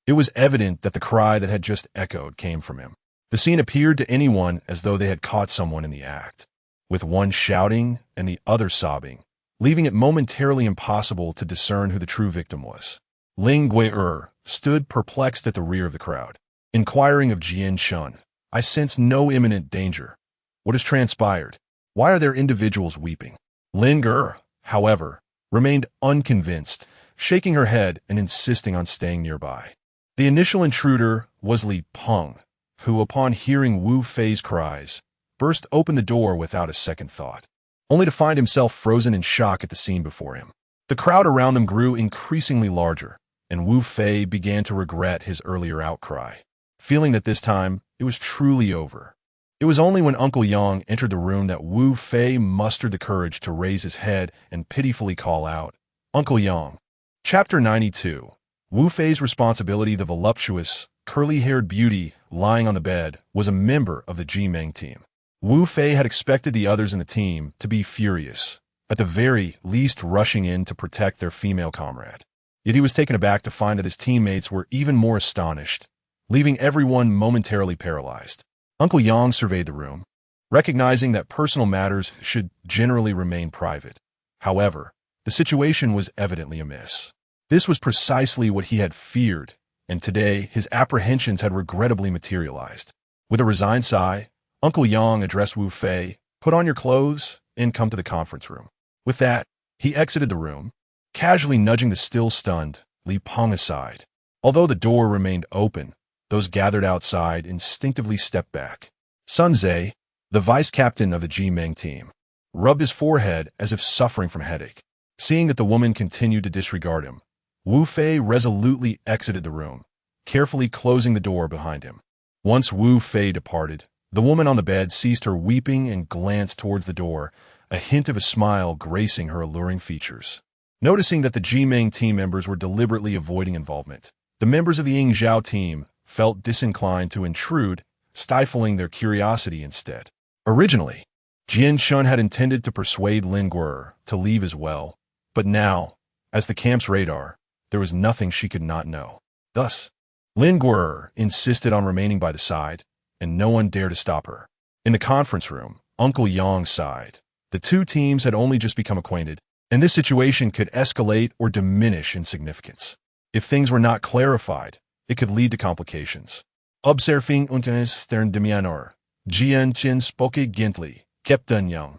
Speaker 1: It was evident that the cry that had just echoed came from him. The scene appeared to anyone as though they had caught someone in the act, with one shouting and the other sobbing, leaving it momentarily impossible to discern who the true victim was. Ling Gui'er stood perplexed at the rear of the crowd, inquiring of Jian Chun. I sense no imminent danger. What has transpired? Why are there individuals weeping? Lin Gui'er, however, remained unconvinced, shaking her head and insisting on staying nearby. The initial intruder was Li Peng, who, upon hearing Wu Fei's cries, burst open the door without a second thought, only to find himself frozen in shock at the scene before him. The crowd around them grew increasingly larger, and Wu Fei began to regret his earlier outcry, feeling that this time it was truly over. It was only when Uncle Yang entered the room that Wu Fei mustered the courage to raise his head and pitifully call out, Uncle Yang. Chapter 92. Wu Fei's responsibility. The voluptuous, curly-haired beauty lying on the bed was a member of the Jimeng team. Wu Fei had expected the others in the team to be furious, at the very least rushing in to protect their female comrade. Yet he was taken aback to find that his teammates were even more astonished, leaving everyone momentarily paralyzed. Uncle Yang surveyed the room, recognizing that personal matters should generally remain private. However, the situation was evidently amiss. This was precisely what he had feared, and today his apprehensions had regrettably materialized. With a resigned sigh, Uncle Yang addressed Wu Fei, put on your clothes and come to the conference room. With that, he exited the room, casually nudging the still stunned Li Peng aside. Although the door remained open, those gathered outside instinctively stepped back. Sun Zhe, the vice-captain of the Jimeng team, rubbed his forehead as if suffering from headache. Seeing that the woman continued to disregard him, Wu Fei resolutely exited the room, carefully closing the door behind him. Once Wu Fei departed, the woman on the bed ceased her weeping and glanced towards the door, a hint of a smile gracing her alluring features. Noticing that the Jimeng team members were deliberately avoiding involvement, the members of the Yingzhou team felt disinclined to intrude, stifling their curiosity instead. Originally, Jian Chun had intended to persuade Lin Gui'er to leave as well, but now, as the camp's radar, there was nothing she could not know. Thus, Lin Gui'er insisted on remaining by the side, and no one dared to stop her. In the conference room, Uncle Yang sighed. The two teams had only just become acquainted, and this situation could escalate or diminish in significance. If things were not clarified, it could lead to complications. Observing unten stern demianor, Jian Chen spoke gently, Captain Yang.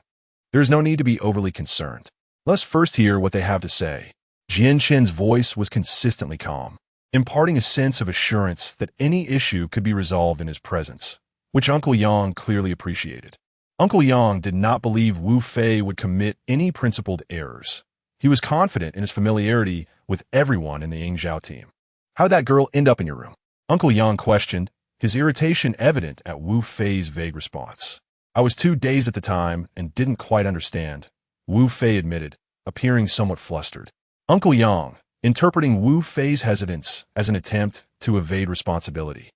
Speaker 1: There is no need to be overly concerned. Let's first hear what they have to say. Jian Chen's voice was consistently calm, imparting a sense of assurance that any issue could be resolved in his presence, which Uncle Yang clearly appreciated. Uncle Yang did not believe Wu Fei would commit any principled errors. He was confident in his familiarity with everyone in the Yingzhou team. How'd that girl end up in your room? Uncle Yang questioned, his irritation evident at Wu Fei's vague response. I was too dazed at the time and didn't quite understand, Wu Fei admitted, appearing somewhat flustered. Uncle Yang, interpreting Wu Fei's hesitance as an attempt to evade responsibility,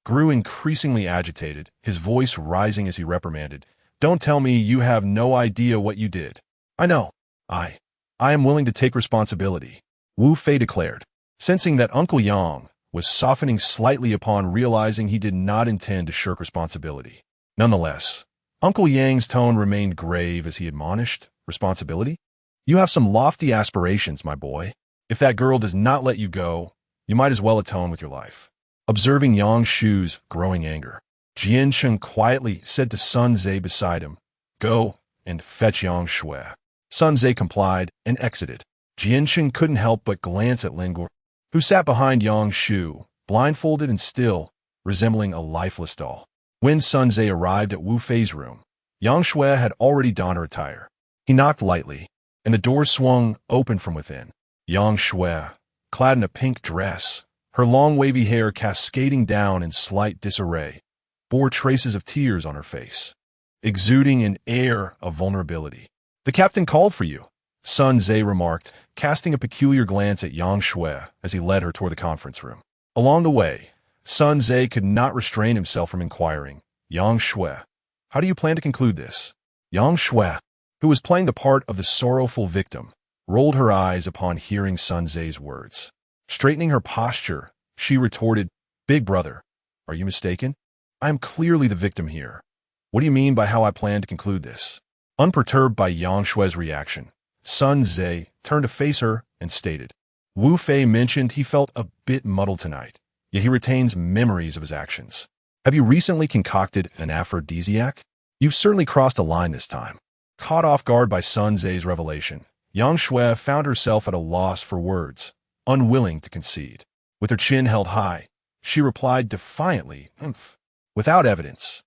Speaker 1: grew increasingly agitated, his voice rising as he reprimanded. Don't tell me you have no idea what you did. I know. I am willing to take responsibility. Wu Fei declared, sensing that Uncle Yang was softening slightly upon realizing he did not intend to shirk responsibility. Nonetheless, Uncle Yang's tone remained grave as he admonished, responsibility? You have some lofty aspirations, my boy. If that girl does not let you go, you might as well atone with your life. Observing Yang Shu's growing anger, Jian Cheng quietly said to Sun Zhe beside him, Go and fetch Yang Shui. Sun Zhe complied and exited. Jian Cheng couldn't help but glance at Lin Guo, who sat behind Yang Shu, blindfolded and still, resembling a lifeless doll. When Sun Zhe arrived at Wu Fei's room, Yang Shui had already donned her attire. He knocked lightly, and the door swung open from within. Yang Shui, clad in a pink dress, her long wavy hair cascading down in slight disarray, bore traces of tears on her face, exuding an air of vulnerability. The captain called for you, Sun Zhe remarked, casting a peculiar glance at Yang Shui as he led her toward the conference room. Along the way, Sun Zhe could not restrain himself from inquiring, Yang Shui, how do you plan to conclude this? Yang Shui, who was playing the part of the sorrowful victim, rolled her eyes upon hearing Sun Zhe's words. Straightening her posture, she retorted, Big brother, are you mistaken? I am clearly the victim here. What do you mean by how I plan to conclude this? Unperturbed by Yang Shui's reaction, Sun Zhe turned to face her and stated, Wu Fei mentioned he felt a bit muddled tonight, yet he retains memories of his actions. Have you recently concocted an aphrodisiac? You've certainly crossed a line this time. Caught off guard by Sun Zhe's revelation, Yang Shui found herself at a loss for words, unwilling to concede. With her chin held high, she replied defiantly, without evidence.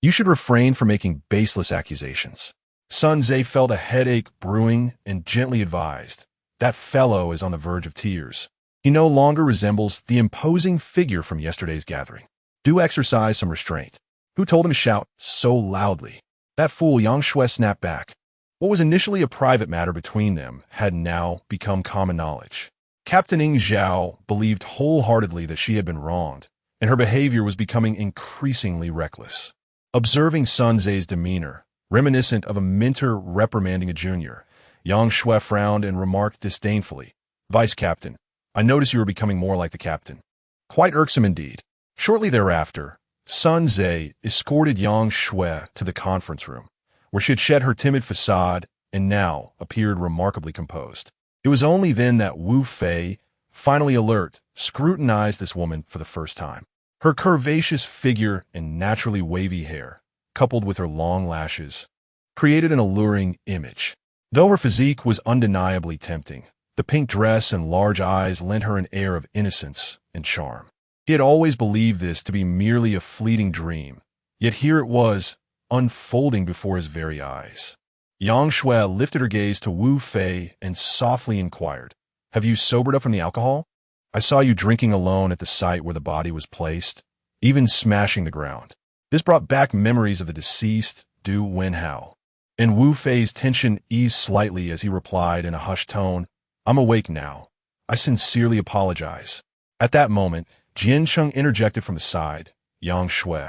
Speaker 1: You should refrain from making baseless accusations. Sun Zhe felt a headache brewing and gently advised, that fellow is on the verge of tears. He no longer resembles the imposing figure from yesterday's gathering. Do exercise some restraint. Who told him to shout so loudly? That fool Yang Shui snapped back. What was initially a private matter between them had now become common knowledge. Captain Ing Zhao believed wholeheartedly that she had been wronged, and her behavior was becoming increasingly reckless. Observing Sun Zhe's demeanor, reminiscent of a mentor reprimanding a junior, Yang Shui frowned and remarked disdainfully, Vice Captain, I notice you are becoming more like the captain. Quite irksome indeed. Shortly thereafter, Sun Zhe escorted Yang Shui to the conference room, where she had shed her timid facade and now appeared remarkably composed. It was only then that Wu Fei, finally alert, scrutinized this woman for the first time. Her curvaceous figure and naturally wavy hair, coupled with her long lashes, created an alluring image. Though her physique was undeniably tempting, the pink dress and large eyes lent her an air of innocence and charm. He had always believed this to be merely a fleeting dream, yet here it was, unfolding before his very eyes. Yang Shui lifted her gaze to Wu Fei and softly inquired, Have you sobered up from the alcohol? I saw you drinking alone at the site where the body was placed, even smashing the ground. This brought back memories of the deceased Du Wenhao. And Wu Fei's tension eased slightly as he replied in a hushed tone, I'm awake now. I sincerely apologize. At that moment, Jian Cheng interjected from the side, Yang Shui,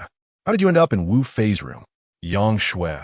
Speaker 1: how did you end up in Wu Fei's room? Yang Shui,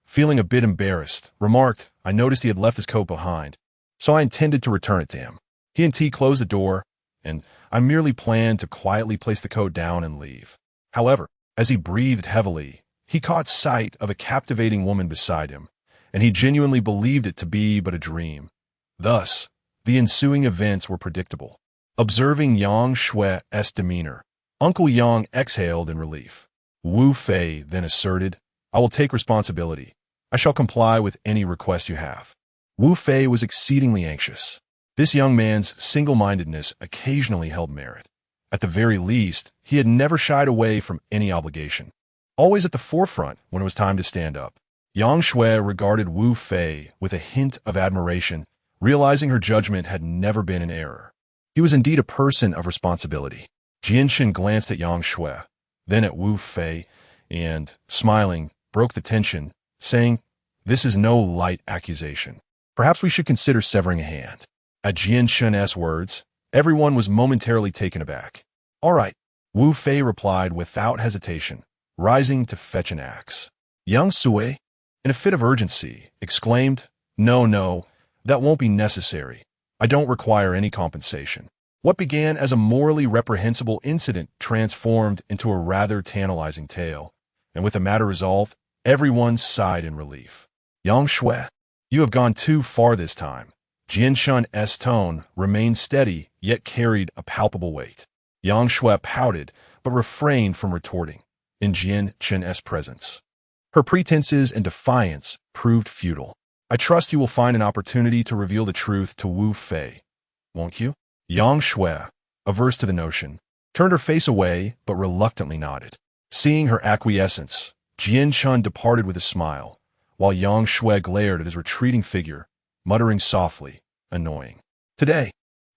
Speaker 1: feeling a bit embarrassed, remarked, I noticed he had left his coat behind, so I intended to return it to him. He and T closed the door, and I merely planned to quietly place the coat down and leave. However, as he breathed heavily, he caught sight of a captivating woman beside him, and he genuinely believed it to be but a dream. Thus, the ensuing events were predictable. Observing Yang Shui's demeanor, Uncle Yang exhaled in relief. Wu Fei then asserted, I will take responsibility. I shall comply with any request you have. Wu Fei was exceedingly anxious. This young man's single-mindedness occasionally held merit. At the very least, he had never shied away from any obligation. Always at the forefront when it was time to stand up. Yang Shui regarded Wu Fei with a hint of admiration, realizing her judgment had never been in error. He was indeed a person of responsibility. Jianshin glanced at Yang Shui, then at Wu Fei, and, smiling, broke the tension, saying, This is no light accusation. Perhaps we should consider severing a hand. At Jianshin's words, everyone was momentarily taken aback. All right, Wu Fei replied without hesitation, rising to fetch an axe. Yang Sui, in a fit of urgency, exclaimed, No, that won't be necessary. I don't require any compensation. What began as a morally reprehensible incident transformed into a rather tantalizing tale, and with the matter resolved, everyone sighed in relief. Yang Shui, you have gone too far this time. Jian Shun's tone remained steady, yet carried a palpable weight. Yang Shui pouted, but refrained from retorting, in Jian Shun's presence. Her pretenses and defiance proved futile. I trust you will find an opportunity to reveal the truth to Wu Fei, won't you? Yang Shui, averse to the notion, turned her face away but reluctantly nodded. Seeing her acquiescence, Jian Shun departed with a smile, while Yang Shui glared at his retreating figure, muttering softly, annoying. Today,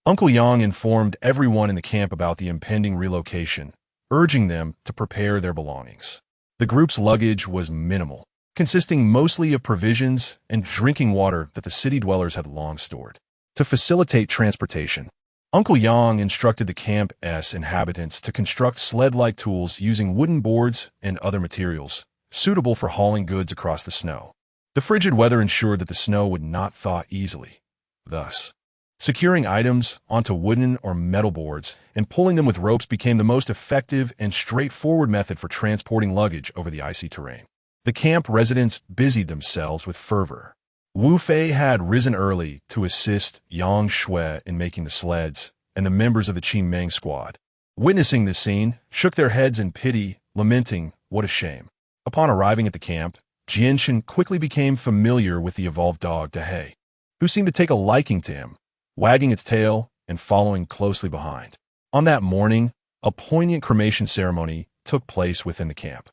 Speaker 1: Uncle Yang informed everyone in the camp about the impending relocation, urging them to prepare their belongings. The group's luggage was minimal, consisting mostly of provisions and drinking water that the city dwellers had long stored. To facilitate transportation, Uncle Yang instructed the camp's inhabitants to construct sled-like tools using wooden boards and other materials, suitable for hauling goods across the snow. The frigid weather ensured that the snow would not thaw easily. Thus, securing items onto wooden or metal boards and pulling them with ropes became the most effective and straightforward method for transporting luggage over the icy terrain. The camp residents busied themselves with fervor. Wu Fei had risen early to assist Yang Shui in making the sleds, and the members of the Qi Meng squad, witnessing this scene, shook their heads in pity, lamenting, "What a shame." Upon arriving at the camp, Jianshan quickly became familiar with the evolved dog Dehei, who seemed to take a liking to him, wagging its tail and following closely behind. On that morning, a poignant cremation ceremony took place within the camp.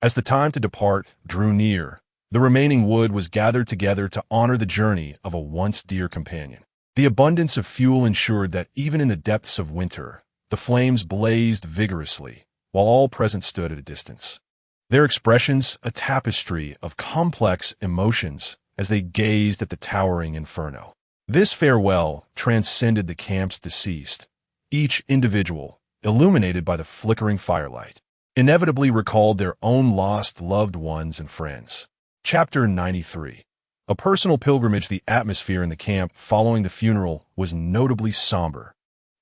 Speaker 1: As the time to depart drew near, the remaining wood was gathered together to honor the journey of a once dear companion. The abundance of fuel ensured that even in the depths of winter, the flames blazed vigorously, while all present stood at a distance. Their expressions a tapestry of complex emotions as they gazed at the towering inferno. This farewell transcended the camp's deceased, each individual, illuminated by the flickering firelight, inevitably recalled their own lost loved ones and friends. Chapter 93. A personal pilgrimage. The atmosphere in the camp following the funeral was notably somber,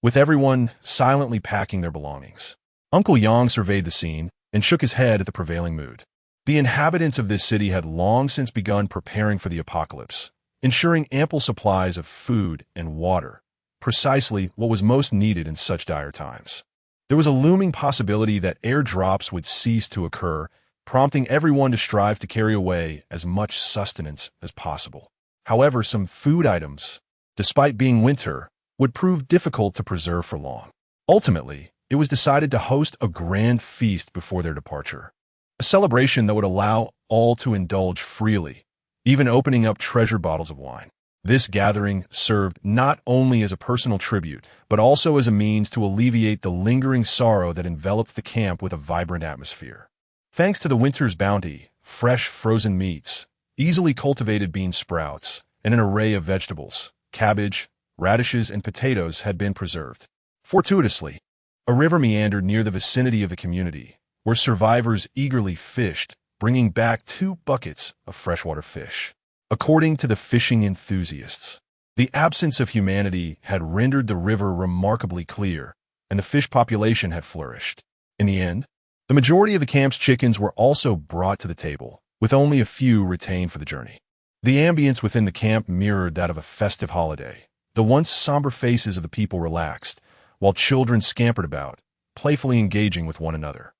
Speaker 1: with everyone silently packing their belongings. Uncle Yang surveyed the scene and shook his head at the prevailing mood. The inhabitants of this city had long since begun preparing for the apocalypse, ensuring ample supplies of food and water, precisely what was most needed in such dire times. There was a looming possibility that airdrops would cease to occur, prompting everyone to strive to carry away as much sustenance as possible. However, some food items, despite being winter, would prove difficult to preserve for long. Ultimately, it was decided to host a grand feast before their departure, a celebration that would allow all to indulge freely, even opening up treasured bottles of wine. This gathering served not only as a personal tribute, but also as a means to alleviate the lingering sorrow that enveloped the camp with a vibrant atmosphere. Thanks to the winter's bounty, fresh frozen meats, easily cultivated bean sprouts, and an array of vegetables, cabbage, radishes, and potatoes had been preserved. Fortuitously, a river meandered near the vicinity of the community, where survivors eagerly fished, bringing back 2 buckets of freshwater fish. According to the fishing enthusiasts, the absence of humanity had rendered the river remarkably clear, and the fish population had flourished. In the end, the majority of the camp's chickens were also brought to the table, with only a few retained for the journey. The ambience within the camp mirrored that of a festive holiday. The once somber faces of the people relaxed, while children scampered about, playfully engaging with one another.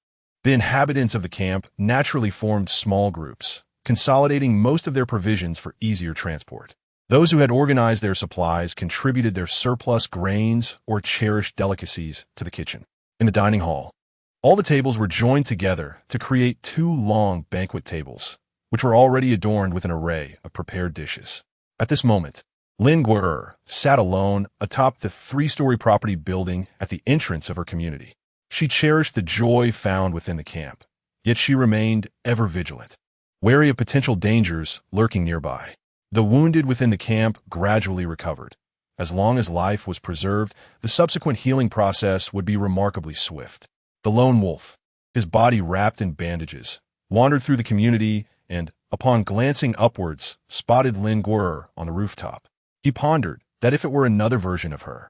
Speaker 1: The inhabitants of the camp naturally formed small groups, consolidating most of their provisions for easier transport. Those who had organized their supplies contributed their surplus grains or cherished delicacies to the kitchen. In the dining hall, all the tables were joined together to create 2 long banquet tables, which were already adorned with an array of prepared dishes. At this moment, Lin Guer sat alone atop the 3-story property building at the entrance of her community. She cherished the joy found within the camp, yet she remained ever vigilant, wary of potential dangers lurking nearby. The wounded within the camp gradually recovered. As long as life was preserved, the subsequent healing process would be remarkably swift. The lone wolf, his body wrapped in bandages, wandered through the community and, upon glancing upwards, spotted Lin Guer on the rooftop. He pondered, that if it were another version of her,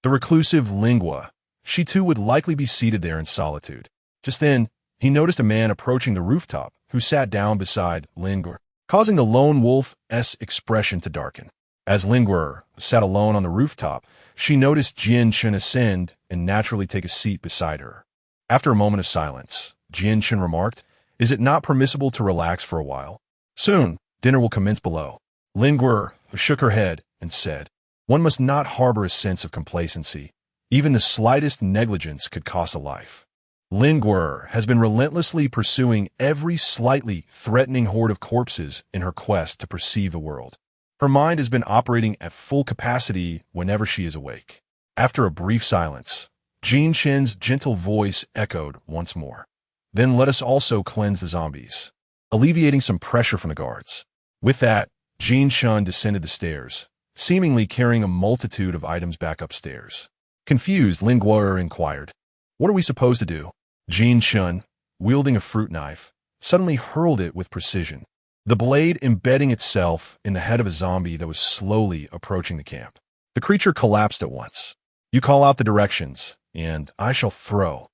Speaker 1: the reclusive Lingua, she too would likely be seated there in solitude. Just then, he noticed a man approaching the rooftop who sat down beside Lingua, causing the lone wolf's expression to darken. As Lingua sat alone on the rooftop, she noticed Jian Chen ascend and naturally take a seat beside her. After a moment of silence, Jian Chen remarked, "Is it not permissible to relax for a while? Soon, dinner will commence below." Lingua shook her head and said, "One must not harbor a sense of complacency. Even the slightest negligence could cost a life." Lingua has been relentlessly pursuing every slightly threatening horde of corpses in her quest to perceive the world. Her mind has been operating at full capacity whenever she is awake. After a brief silence, Jian Chen's gentle voice echoed once more. "Then let us also cleanse the zombies," alleviating some pressure from the guards. With that, Jian Chen descended the stairs, seemingly carrying a multitude of items back upstairs. Confused, Lingua inquired, "What are we supposed to do?" Jian Chen, wielding a fruit knife, suddenly hurled it with precision, the blade embedding itself in the head of a zombie that was slowly approaching the camp. The creature collapsed at once. "You call out the directions, and I shall throw,"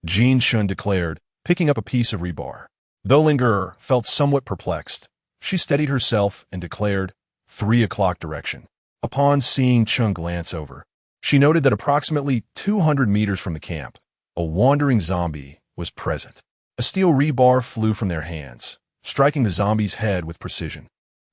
Speaker 1: Jian Chen declared, picking up a piece of rebar. Though Lingua felt somewhat perplexed, she steadied herself and declared, 3 o'clock direction. Upon seeing Chen glance over, she noted that approximately 200 meters from the camp, a wandering zombie was present. A steel rebar flew from their hands, striking the zombie's head with precision,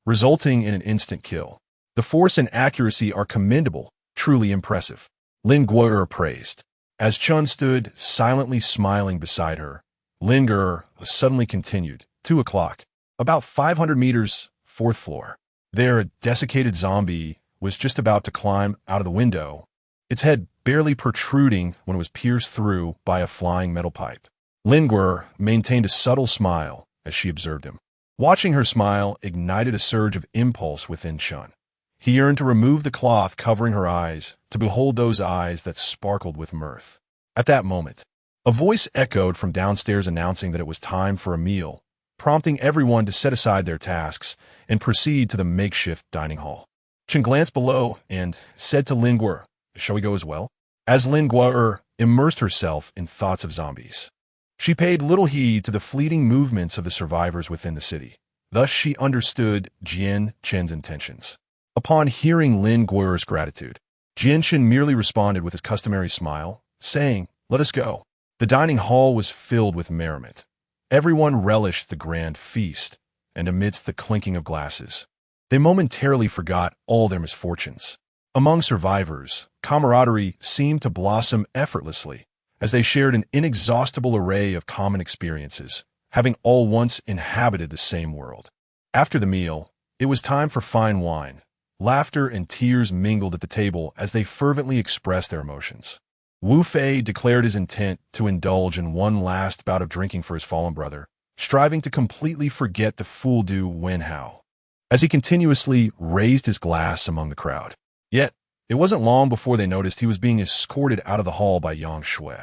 Speaker 1: resulting in an instant kill. "The force and accuracy are commendable, truly impressive," Lingua praised. As Chen stood silently smiling beside her, Lingua suddenly continued, 2 o'clock, about 500 meters, 4th floor. There, a desiccated zombie was just about to climb out of the window, its head barely protruding when it was pierced through by a flying metal pipe. Lingua maintained a subtle smile as she observed him. Watching her smile ignited a surge of impulse within Chen. He yearned to remove the cloth covering her eyes, to behold those eyes that sparkled with mirth. At that moment, a voice echoed from downstairs announcing that it was time for a meal, prompting everyone to set aside their tasks and proceed to the makeshift dining hall. Chen glanced below and said to Lingua, "Shall we go as well?" As Lingua immersed herself in thoughts of zombies, she paid little heed to the fleeting movements of the survivors within the city. Thus she understood Jian Chen's intentions. Upon hearing Lingua's gratitude, Jian Chen merely responded with his customary smile, saying, "Let us go." The dining hall was filled with merriment. Everyone relished the grand feast, and amidst the clinking of glasses, they momentarily forgot all their misfortunes. Among survivors, camaraderie seemed to blossom effortlessly, as they shared an inexhaustible array of common experiences, having all once inhabited the same world. After the meal, it was time for fine wine. Laughter and tears mingled at the table as they fervently expressed their emotions. Wu Fei declared his intent to indulge in one last bout of drinking for his fallen brother, striving to completely forget the fool Du Wenhao, as he continuously raised his glass among the crowd. Yet, it wasn't long before they noticed he was being escorted out of the hall by Yang Shui.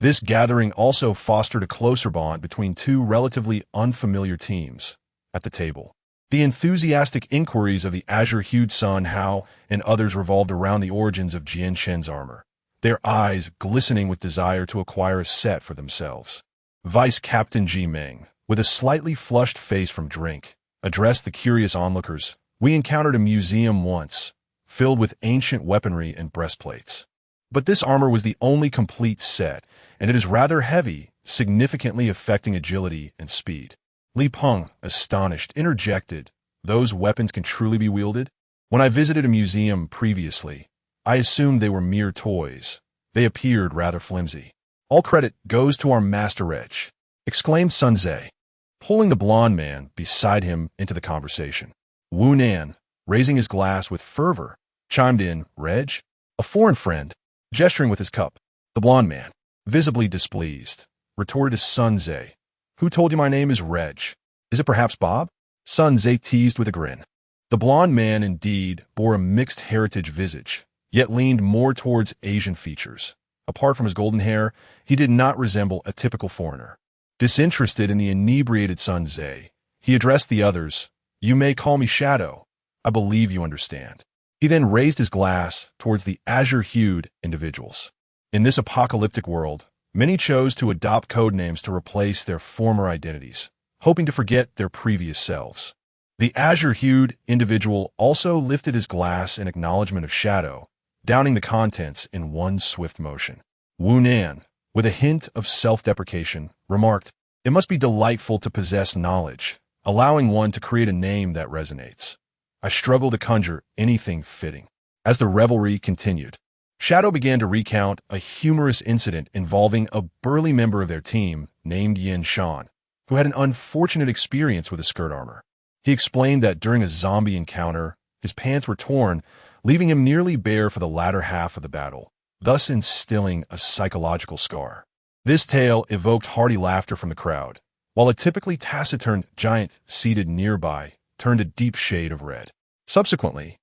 Speaker 1: This gathering also fostered a closer bond between two relatively unfamiliar teams at the table. The enthusiastic inquiries of the azure-hued Sun Hao and others revolved around the origins of Jian Chen's armor, their eyes glistening with desire to acquire a set for themselves. Vice Captain Ji Meng, with a slightly flushed face from drink, addressed the curious onlookers. "We encountered a museum once, filled with ancient weaponry and breastplates. But this armor was the only complete set, and it is rather heavy, significantly affecting agility and speed." Li Peng, astonished, interjected, "Those weapons can truly be wielded? When I visited a museum previously, I assumed they were mere toys. They appeared rather flimsy." "All credit goes to our master edge," exclaimed Sun Zhe, pulling the blond man beside him into the conversation. Wu Nan, raising his glass with fervor, chimed in, "Reg? A foreign friend," gesturing with his cup. The blond man, visibly displeased, retorted to Sun Zhe, "Who told you my name is Reg? Is it perhaps Bob?" Sun Zhe teased with a grin. The blond man indeed bore a mixed heritage visage, yet leaned more towards Asian features. Apart from his golden hair, he did not resemble a typical foreigner. Disinterested in the inebriated Sun Zhe, he addressed the others, "You may call me Shadow. I believe you understand." He then raised his glass towards the azure-hued individuals. In this apocalyptic world, many chose to adopt code names to replace their former identities, hoping to forget their previous selves. The azure-hued individual also lifted his glass in acknowledgement of shadow, downing the contents in one swift motion. Wu Nan, with a hint of self-deprecation, remarked, "It must be delightful to possess knowledge, allowing one to create a name that resonates. I struggle to conjure anything fitting." As the revelry continued, Shadow began to recount a humorous incident involving a burly member of their team named Yin Shan, who had an unfortunate experience with a skirt armor. He explained that during a zombie encounter, his pants were torn, leaving him nearly bare for the latter half of the battle, thus instilling a psychological scar. This tale evoked hearty laughter from the crowd, while a typically taciturn giant seated nearby turned a deep shade of red. Subsequently,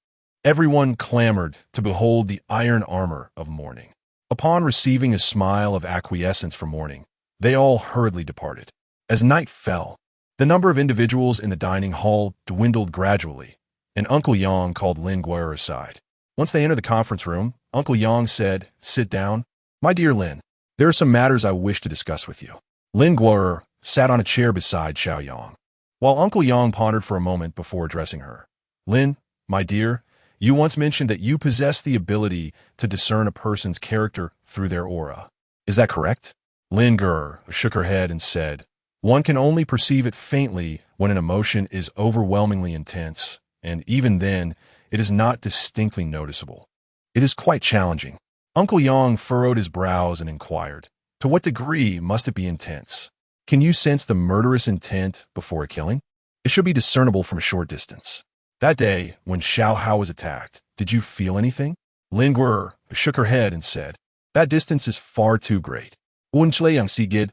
Speaker 1: everyone clamored to behold the iron armor of mourning. Upon receiving a smile of acquiescence from mourning, they all hurriedly departed. As night fell, the number of individuals in the dining hall dwindled gradually, and Uncle Yang called Lin Guer aside. Once they entered the conference room, Uncle Yang said, "Sit down. My dear Lin, there are some matters I wish to discuss with you." Lin Guer sat on a chair beside Xiao Yang, while Uncle Yang pondered for a moment before addressing her. "Lin, my dear, you once mentioned that you possess the ability to discern a person's character through their aura. Is that correct?" Lin Guer shook her head and said, "One can only perceive it faintly when an emotion is overwhelmingly intense, and even then, it is not distinctly noticeable. It is quite challenging." Uncle Yang furrowed his brows and inquired, "To what degree must it be intense? Can you sense the murderous intent before a killing? It should be discernible from a short distance. That day, when Xiao Hao was attacked, did you feel anything?" Lin Guer shook her head and said, "That distance is far too great. I understand."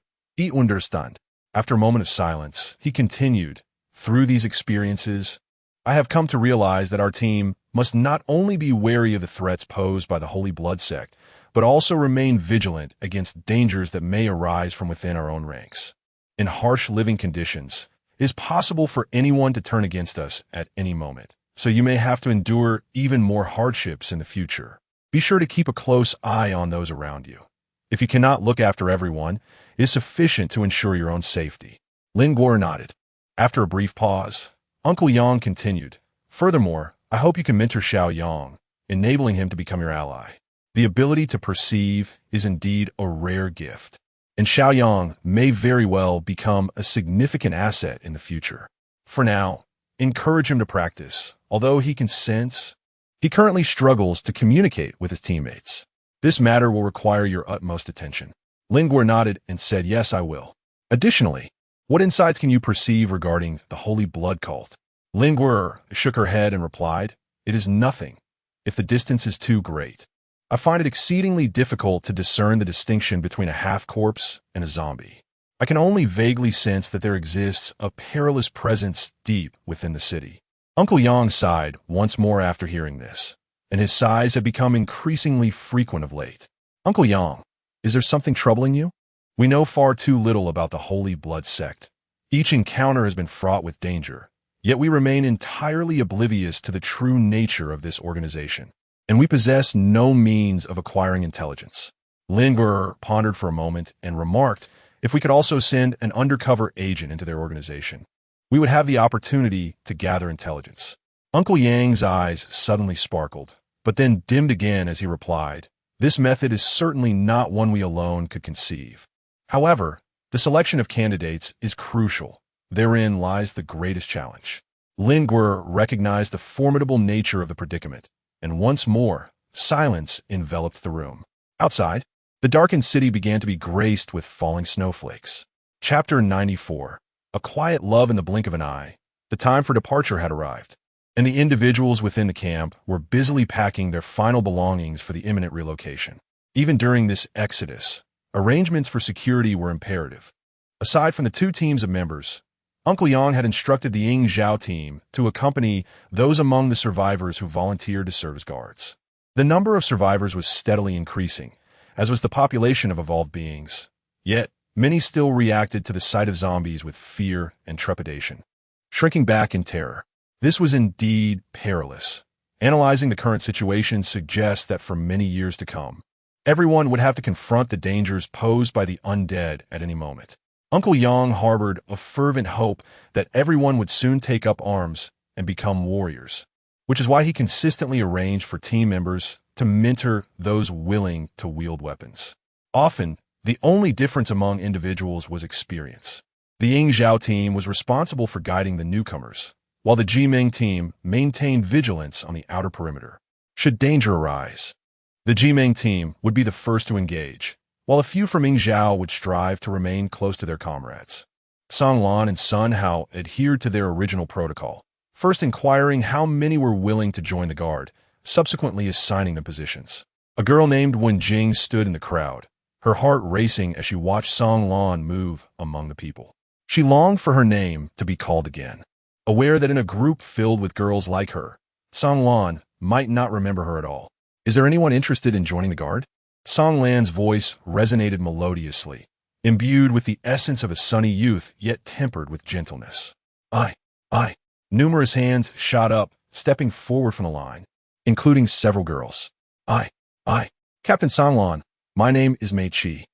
Speaker 1: After a moment of silence, he continued, "Through these experiences, I have come to realize that our team must not only be wary of the threats posed by the Holy Blood sect, but also remain vigilant against dangers that may arise from within our own ranks. In harsh living conditions, it is possible for anyone to turn against us at any moment, so you may have to endure even more hardships in the future. Be sure to keep a close eye on those around you. If you cannot look after everyone, it is sufficient to ensure your own safety." Lin Guer nodded. After a brief pause, Uncle Yang continued, "Furthermore, I hope you can mentor Xiao Yang, enabling him to become your ally. The ability to perceive is indeed a rare gift, and Xiao Yang may very well become a significant asset in the future. For now, encourage him to practice, although he can sense he currently struggles to communicate with his teammates. This matter will require your utmost attention." Lin Guer nodded and said, "Yes, I will." Additionally, what insights can you perceive regarding the Holy Blood cult? Lin Guer shook her head and replied, "It is nothing, if the distance is too great. I find it exceedingly difficult to discern the distinction between a half-corpse and a zombie. I can only vaguely sense that there exists a perilous presence deep within the city." Uncle Yang sighed once more after hearing this, and his sighs had become increasingly frequent of late. "Uncle Yang, is there something troubling you? We know far too little about the Holy Blood sect. Each encounter has been fraught with danger, yet we remain entirely oblivious to the true nature of this organization, and we possess no means of acquiring intelligence." Lin Guer pondered for a moment and remarked, "If we could also send an undercover agent into their organization, we would have the opportunity to gather intelligence." Uncle Yang's eyes suddenly sparkled, but then dimmed again as he replied, "This method is certainly not one we alone could conceive. However, the selection of candidates is crucial. Therein lies the greatest challenge." Lin Guer recognized the formidable nature of the predicament, and once more, silence enveloped the room. Outside, the darkened city began to be graced with falling snowflakes. Chapter 94. A quiet love in the blink of an eye. The time for departure had arrived, and the individuals within the camp were busily packing their final belongings for the imminent relocation. Even during this exodus, arrangements for security were imperative. Aside from the two teams of members, Uncle Yang had instructed the Ying Zhao team to accompany those among the survivors who volunteered to serve as guards. The number of survivors was steadily increasing, as was the population of evolved beings. Yet, many still reacted to the sight of zombies with fear and trepidation, shrinking back in terror. This was indeed perilous, Analyzing the current situation suggests that for many years to come, everyone would have to confront the dangers posed by the undead at any moment. Uncle Yang harbored a fervent hope that everyone would soon take up arms and become warriors, which is why he consistently arranged for team members to mentor those willing to wield weapons. Often, the only difference among individuals was experience. The Ying Zhao team was responsible for guiding the newcomers, while the Jimeng team maintained vigilance on the outer perimeter. Should danger arise, the Jimeng team would be the first to engage, while a few from Ying Zhao would strive to remain close to their comrades. Song Lan and Sun Hao adhered to their original protocol, first inquiring how many were willing to join the guard, subsequently assigning them positions. A girl named Wen Jing stood in the crowd, her heart racing as she watched Song Lan move among the people. She longed for her name to be called again. Aware that in a group filled with girls like her, Song Lan might not remember her at all. Is there anyone interested in joining the guard? Song Lan's voice resonated melodiously, imbued with the essence of a sunny youth yet tempered with gentleness. I. Numerous hands shot up, stepping forward from the line, including several girls. I. Captain Song Lan, my name is Mei Qi.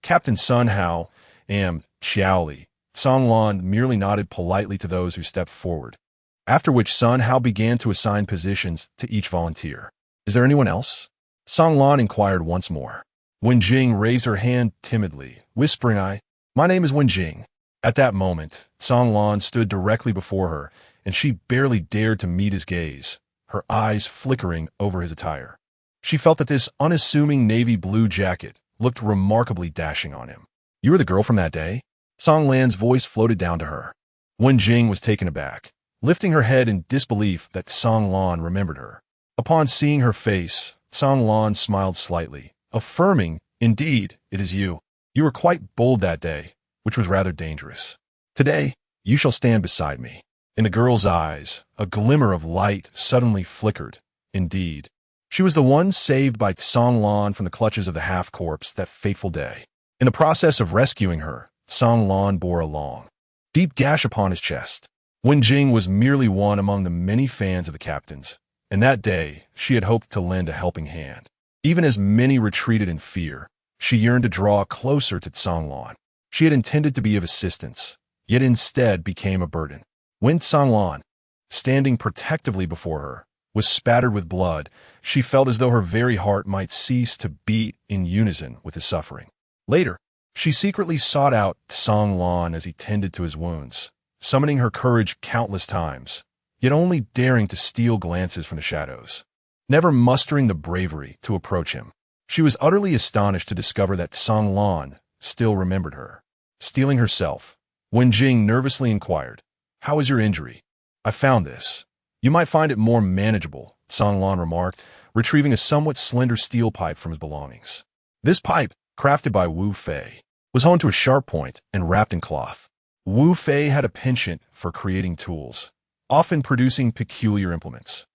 Speaker 1: Captain Sun Hao, am Xiaoli. Song Lan merely nodded politely to those who stepped forward, after which Sun Hao began to assign positions to each volunteer. Is there anyone else? Song Lan inquired once more. Wen Jing raised her hand timidly, whispering, My name is Wen Jing. At that moment, Song Lan stood directly before her, and she barely dared to meet his gaze, her eyes flickering over his attire. She felt that this unassuming navy blue jacket looked remarkably dashing on him. You were the girl from that day? Song Lan's voice floated down to her. Wen Jing was taken aback, lifting her head in disbelief that Song Lan remembered her. Upon seeing her face, Song Lan smiled slightly, affirming, Indeed, it is you. You were quite bold that day, which was rather dangerous. Today, you shall stand beside me. In the girl's eyes, a glimmer of light suddenly flickered. Indeed, she was the one saved by Song Lan from the clutches of the half-corpse that fateful day. In the process of rescuing her, Song Lan bore a long, deep gash upon his chest. Wen Jing was merely one among the many fans of the captain's, and that day she had hoped to lend a helping hand. Even as many retreated in fear, she yearned to draw closer to Song Lan. She had intended to be of assistance, yet instead became a burden. When Song Lan, standing protectively before her, was spattered with blood, she felt as though her very heart might cease to beat in unison with his suffering. Later, she secretly sought out Song Lan as he tended to his wounds, summoning her courage countless times, yet only daring to steal glances from the shadows, never mustering the bravery to approach him. She was utterly astonished to discover that Song Lan still remembered her. Steeling herself, Wen Jing nervously inquired, How is your injury? I found this. You might find it more manageable, Song Lan remarked, retrieving a somewhat slender steel pipe from his belongings. This pipe, crafted by Wu Fei, was honed to a sharp point and wrapped in cloth. Wu Fei had a penchant for creating tools, often producing peculiar implements.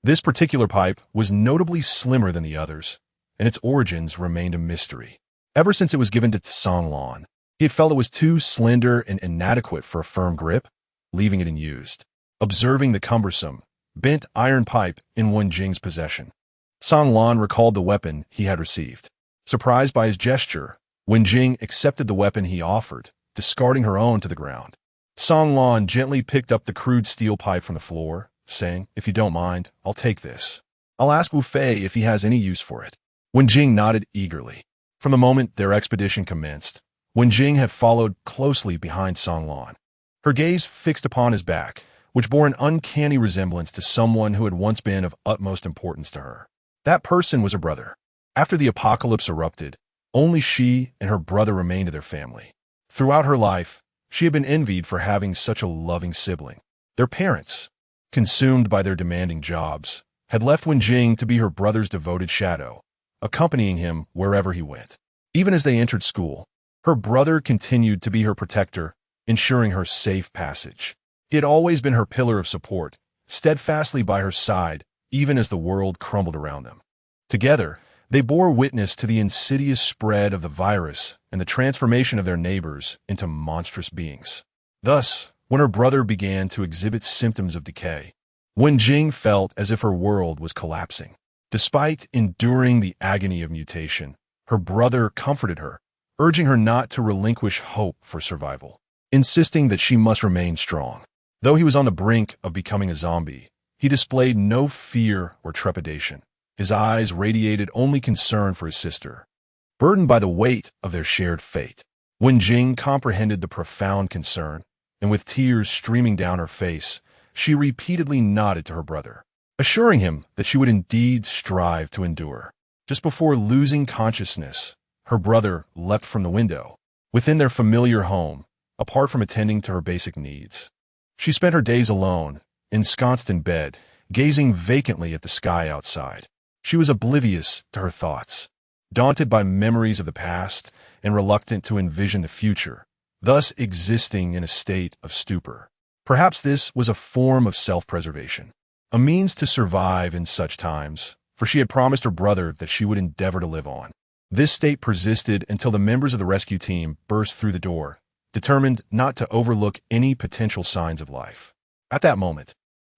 Speaker 1: This particular pipe was notably slimmer than the others, and its origins remained a mystery. Ever since it was given to Song Lan, he had felt it was too slender and inadequate for a firm grip, leaving it unused. Observing the cumbersome, bent iron pipe in Wen Jing's possession, Song Lan recalled the weapon he had received. Surprised by his gesture, Wen Jing accepted the weapon he offered, discarding her own to the ground. Song Lan gently picked up the crude steel pipe from the floor, saying, If you don't mind, I'll take this. I'll ask Wu Fei if he has any use for it. Wen Jing nodded eagerly. From the moment their expedition commenced, Wen Jing had followed closely behind Song Lan, her gaze fixed upon his back, which bore an uncanny resemblance to someone who had once been of utmost importance to her. That person was her brother. After the apocalypse erupted, only she and her brother remained of their family. Throughout her life, she had been envied for having such a loving sibling. Their parents, consumed by their demanding jobs, had left Wen Jing to be her brother's devoted shadow, accompanying him wherever he went. Even as they entered school, her brother continued to be her protector, ensuring her safe passage. He had always been her pillar of support, steadfastly by her side, even as the world crumbled around them. Together, they bore witness to the insidious spread of the virus and the transformation of their neighbors into monstrous beings. Thus, when her brother began to exhibit symptoms of decay, Wen Jing felt as if her world was collapsing. Despite enduring the agony of mutation, her brother comforted her, urging her not to relinquish hope for survival, insisting that she must remain strong. Though he was on the brink of becoming a zombie, he displayed no fear or trepidation. His eyes radiated only concern for his sister, burdened by the weight of their shared fate. Wen Jing comprehended the profound concern, and with tears streaming down her face, she repeatedly nodded to her brother, assuring him that she would indeed strive to endure. Just before losing consciousness, her brother leapt from the window. Within their familiar home, apart from attending to her basic needs, she spent her days alone, ensconced in bed, gazing vacantly at the sky outside. She was oblivious to her thoughts, daunted by memories of the past and reluctant to envision the future, thus existing in a state of stupor. Perhaps this was a form of self-preservation, a means to survive in such times, for she had promised her brother that she would endeavor to live on. This state persisted until the members of the rescue team burst through the door, determined not to overlook any potential signs of life. At that moment,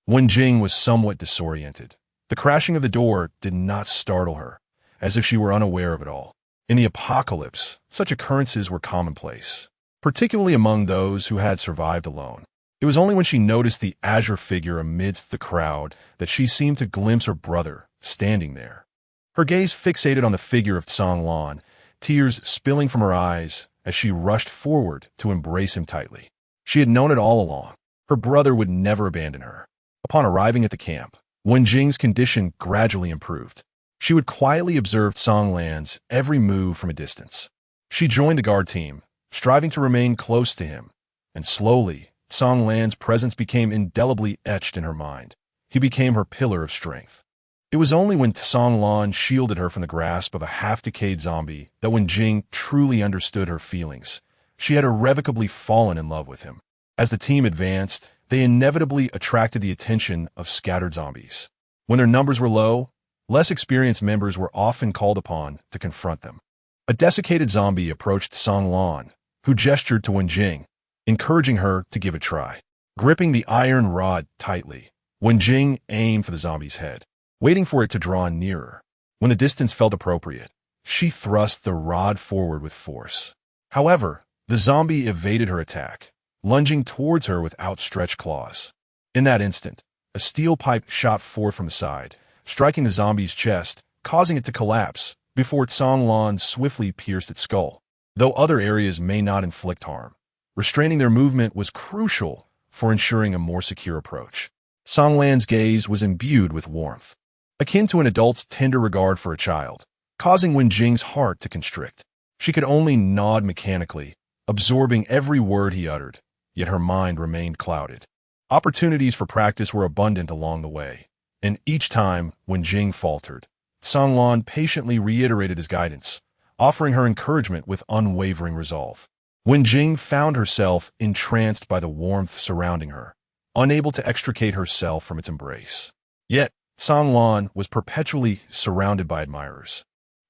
Speaker 1: Wen Jing was somewhat disoriented. The crashing of the door did not startle her, as if she were unaware of it all. In the apocalypse, such occurrences were commonplace, particularly among those who had survived alone. It was only when she noticed the azure figure amidst the crowd that she seemed to glimpse her brother standing there. Her gaze fixated on the figure of Tsang Lan, tears spilling from her eyes as she rushed forward to embrace him tightly. She had known it all along. Her brother would never abandon her. Upon arriving at the camp, Wen Jing's condition gradually improved. She would quietly observe Tsang Lan's every move from a distance. She joined the guard team, striving to remain close to him, and slowly, Tsang Lan's presence became indelibly etched in her mind. He became her pillar of strength. It was only when Tsang Lan shielded her from the grasp of a half-decayed zombie that Wen Jing truly understood her feelings. She had irrevocably fallen in love with him. As the team advanced, they inevitably attracted the attention of scattered zombies. When their numbers were low, less experienced members were often called upon to confront them. A desiccated zombie approached Tsang Lan, who gestured to Wen Jing, encouraging her to give it a try. Gripping the iron rod tightly, Wen Jing aimed for the zombie's head, waiting for it to draw nearer. When the distance felt appropriate, she thrust the rod forward with force. However, the zombie evaded her attack, lunging towards her with outstretched claws. In that instant, a steel pipe shot forth from the side, striking the zombie's chest, causing it to collapse before Tsang Lan swiftly pierced its skull. Though other areas may not inflict harm, restraining their movement was crucial for ensuring a more secure approach. Tsang Lan's gaze was imbued with warmth, akin to an adult's tender regard for a child, causing Wen Jing's heart to constrict. She could only nod mechanically, absorbing every word he uttered, yet her mind remained clouded. Opportunities for practice were abundant along the way, and each time Wen Jing faltered, Tsang Lan patiently reiterated his guidance, offering her encouragement with unwavering resolve. Wen Jing found herself entranced by the warmth surrounding her, unable to extricate herself from its embrace. Yet, Tsang Lan was perpetually surrounded by admirers,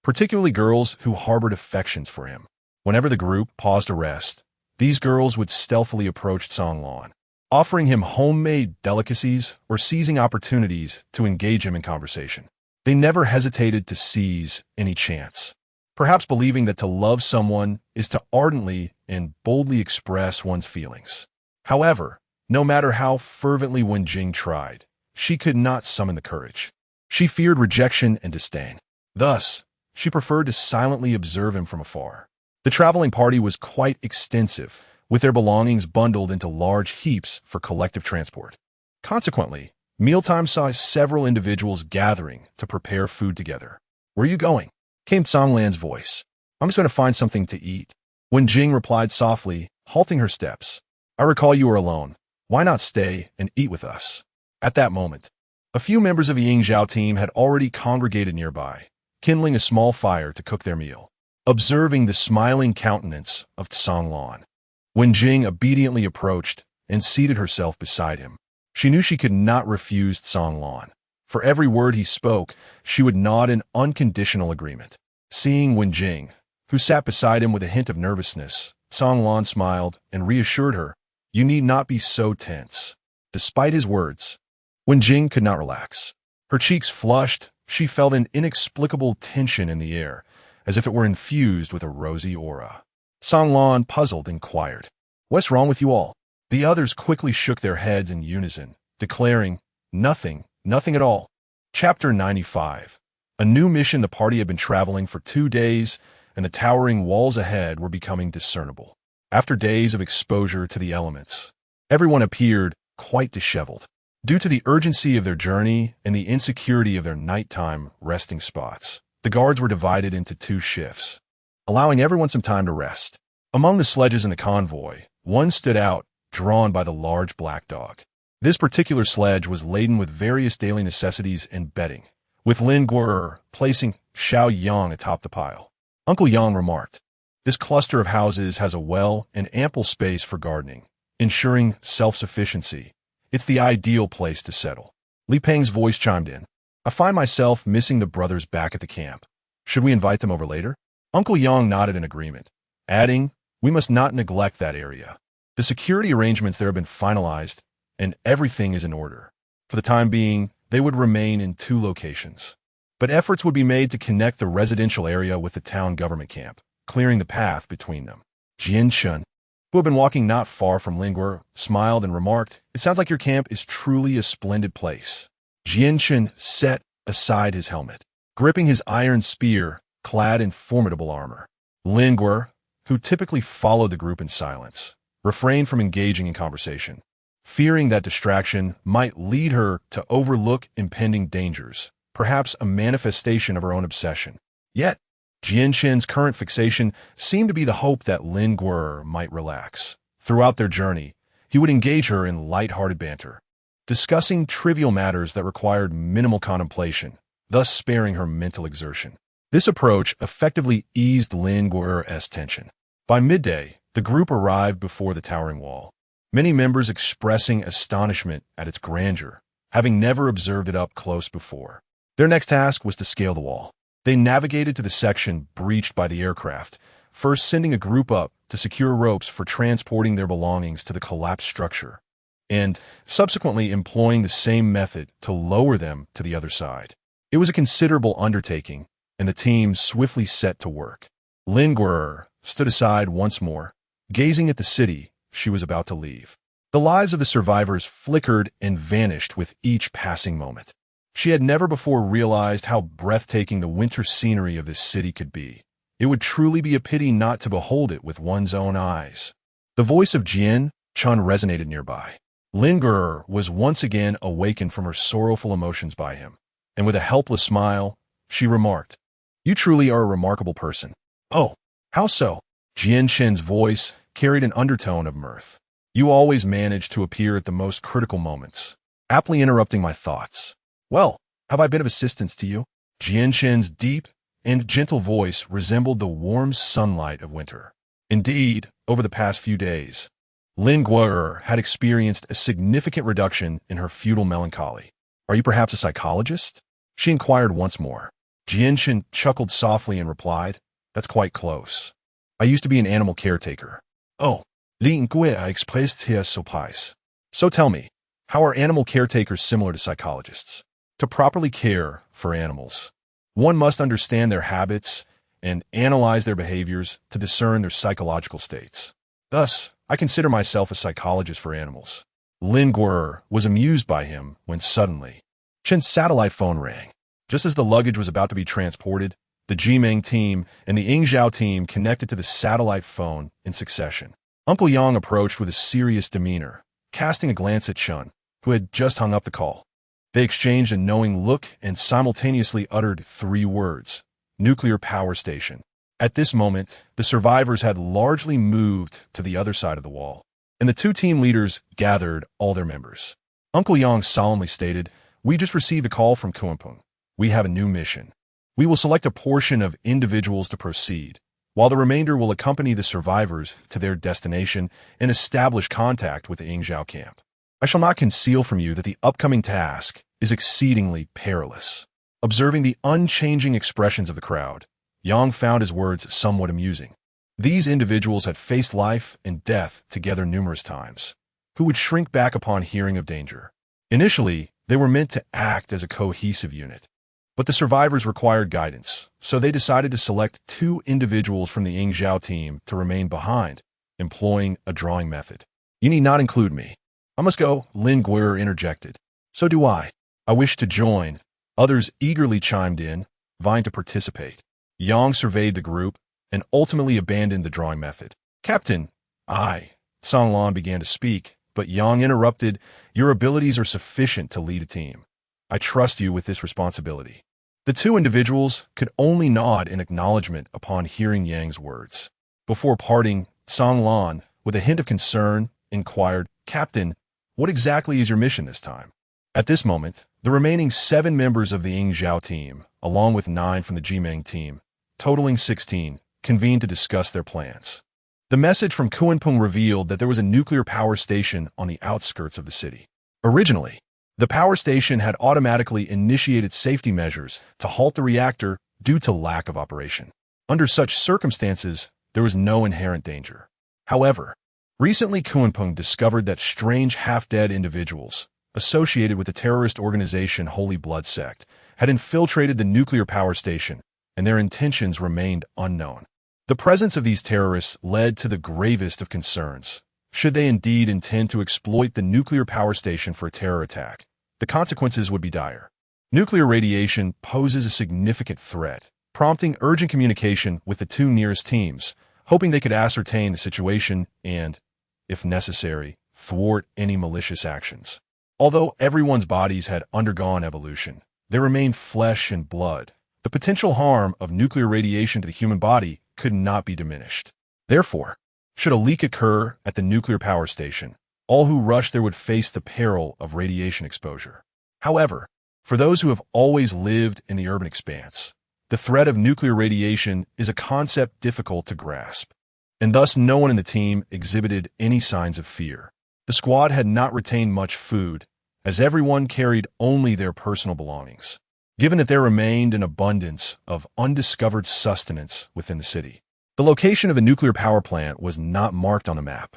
Speaker 1: particularly girls who harbored affections for him. Whenever the group paused to rest, these girls would stealthily approach Tsang Lan, offering him homemade delicacies or seizing opportunities to engage him in conversation. They never hesitated to seize any chance, perhaps believing that to love someone is to ardently and boldly express one's feelings. However, no matter how fervently Wen Jing tried, she could not summon the courage. She feared rejection and disdain. Thus, she preferred to silently observe him from afar. The traveling party was quite extensive, with their belongings bundled into large heaps for collective transport. Consequently, mealtime saw several individuals gathering to prepare food together. "Where are you going?" came Tsang Lan's voice. "I'm just going to find something to eat." Wen Jing replied softly, halting her steps. "I recall you were alone. Why not stay and eat with us?" At that moment, a few members of the Yingzhou team had already congregated nearby, kindling a small fire to cook their meal. Observing the smiling countenance of Tsang Lan, Wen Jing obediently approached and seated herself beside him. She knew she could not refuse Tsang Lan. For every word he spoke, she would nod in unconditional agreement. Seeing Wen Jing, who sat beside him with a hint of nervousness, Tsang Lan smiled and reassured her, "You need not be so tense." Despite his words, When Jing could not relax. Her cheeks flushed, she felt an inexplicable tension in the air, as if it were infused with a rosy aura. Song Lan, puzzled, inquired, "What's wrong with you all?" The others quickly shook their heads in unison, declaring, "Nothing, nothing at all." Chapter 95. A new mission. The party had been traveling for 2 days, and the towering walls ahead were becoming discernible. After days of exposure to the elements, everyone appeared quite disheveled. Due to the urgency of their journey and the insecurity of their nighttime resting spots, the guards were divided into 2 shifts, allowing everyone some time to rest. Among the sledges in the convoy, one stood out, drawn by the large black dog. This particular sledge was laden with various daily necessities and bedding, with Lin Guo placing Xiao Yang atop the pile. Uncle Yang remarked, "This cluster of houses has a well and ample space for gardening, ensuring self-sufficiency. It's the ideal place to settle." Li Peng's voice chimed in. "I find myself missing the brothers back at the camp. Should we invite them over later?" Uncle Yang nodded in agreement, adding, "We must not neglect that area. The security arrangements there have been finalized, and everything is in order. For the time being, they would remain in 2 locations. But efforts would be made to connect the residential area with the town government camp, clearing the path between them." Jian Chun, who had been walking not far from Lingguo, smiled and remarked, "It sounds like your camp is truly a splendid place." Jian Chun set aside his helmet, gripping his iron spear, clad in formidable armor. Lingguo, who typically followed the group in silence, refrained from engaging in conversation, fearing that distraction might lead her to overlook impending dangers, perhaps a manifestation of her own obsession. Yet, Jian Chen's current fixation seemed to be the hope that Lin Guo might relax. Throughout their journey, he would engage her in light-hearted banter, discussing trivial matters that required minimal contemplation, thus sparing her mental exertion. This approach effectively eased Lin Guo's tension. By midday, the group arrived before the towering wall, many members expressing astonishment at its grandeur, having never observed it up close before. Their next task was to scale the wall. They navigated to the section breached by the aircraft, first sending a group up to secure ropes for transporting their belongings to the collapsed structure, and subsequently employing the same method to lower them to the other side. It was a considerable undertaking, and the team swiftly set to work. Lin Guo stood aside once more, gazing at the city she was about to leave. The lives of the survivors flickered and vanished with each passing moment. She had never before realized how breathtaking the winter scenery of this city could be. It would truly be a pity not to behold it with one's own eyes. The voice of Jian Chun resonated nearby. Lin Guo was once again awakened from her sorrowful emotions by him, and with a helpless smile, she remarked, "You truly are a remarkable person." "Oh, how so?" Jian Chen's voice carried an undertone of mirth. "You always manage to appear at the most critical moments, aptly interrupting my thoughts. Well, have I been of assistance to you?" Jian Chen's deep and gentle voice resembled the warm sunlight of winter. Indeed, over the past few days, Lin Guo had experienced a significant reduction in her feudal melancholy. "Are you perhaps a psychologist?" she inquired once more. Jian Chen chuckled softly and replied, "That's quite close. I used to be an animal caretaker." "Oh, Lin Guo expressed his surprise. So tell me, how are animal caretakers similar to psychologists?" To properly care for animals, one must understand their habits and analyze their behaviors to discern their psychological states. Thus, I consider myself a psychologist for animals. Lin Guo was amused by him when suddenly, Chen's satellite phone rang. Just as the luggage was about to be transported, the Jimeng team and the Yingzhou team connected to the satellite phone in succession. Uncle Yang approached with a serious demeanor, casting a glance at Chun, who had just hung up the call. They exchanged a knowing look and simultaneously uttered 3 words: nuclear power station. At this moment, the survivors had largely moved to the other side of the wall, and the 2 team leaders gathered all their members. Uncle Yang solemnly stated, "We just received a call from Kuanping. We have a new mission. We will select a portion of individuals to proceed, while the remainder will accompany the survivors to their destination and establish contact with the Yingzhou camp. I shall not conceal from you that the upcoming task is exceedingly perilous." Observing the unchanging expressions of the crowd, Yang found his words somewhat amusing. These individuals had faced life and death together numerous times, who would shrink back upon hearing of danger. Initially, They were meant to act as a cohesive unit. But the survivors required guidance, so they decided to select 2 individuals from the Ying Zhao team to remain behind, employing a drawing method. "You need not include me. I must go," Lin Gui'er interjected. "So do I. I wish to join." Others eagerly chimed in, vying to participate. Yang surveyed the group and ultimately abandoned the drawing method. "Captain, Song Lan began to speak, but Yang interrupted. "Your abilities are sufficient to lead a team. I trust you with this responsibility." The 2 individuals could only nod in acknowledgement upon hearing Yang's words. Before parting, Song Lan, with a hint of concern, inquired, "Captain, what exactly is your mission this time?" At this moment, the remaining 7 members of the Ying Zhao team, along with 9 from the Jimeng team, totaling 16, convened to discuss their plans. The message from Kunpeng revealed that there was a nuclear power station on the outskirts of the city. Originally, the power station had automatically initiated safety measures to halt the reactor due to lack of operation. Under such circumstances, there was no inherent danger. However, recently Kunpeng discovered that strange half-dead individuals, associated with the terrorist organization Holy Blood Sect, had infiltrated the nuclear power station, and their intentions remained unknown. The presence of these terrorists led to the gravest of concerns. Should they indeed intend to exploit the nuclear power station for a terror attack, the consequences would be dire. Nuclear radiation poses a significant threat, prompting urgent communication with the 2 nearest teams, hoping they could ascertain the situation and, if necessary, thwart any malicious actions. Although everyone's bodies had undergone evolution, they remained flesh and blood. The potential harm of nuclear radiation to the human body could not be diminished. Therefore, should a leak occur at the nuclear power station, all who rushed there would face the peril of radiation exposure. However, for those who have always lived in the urban expanse, the threat of nuclear radiation is a concept difficult to grasp, and thus no one in the team exhibited any signs of fear. The squad had not retained much food, as everyone carried only their personal belongings, given that there remained an abundance of undiscovered sustenance within the city. The location of the nuclear power plant was not marked on the map.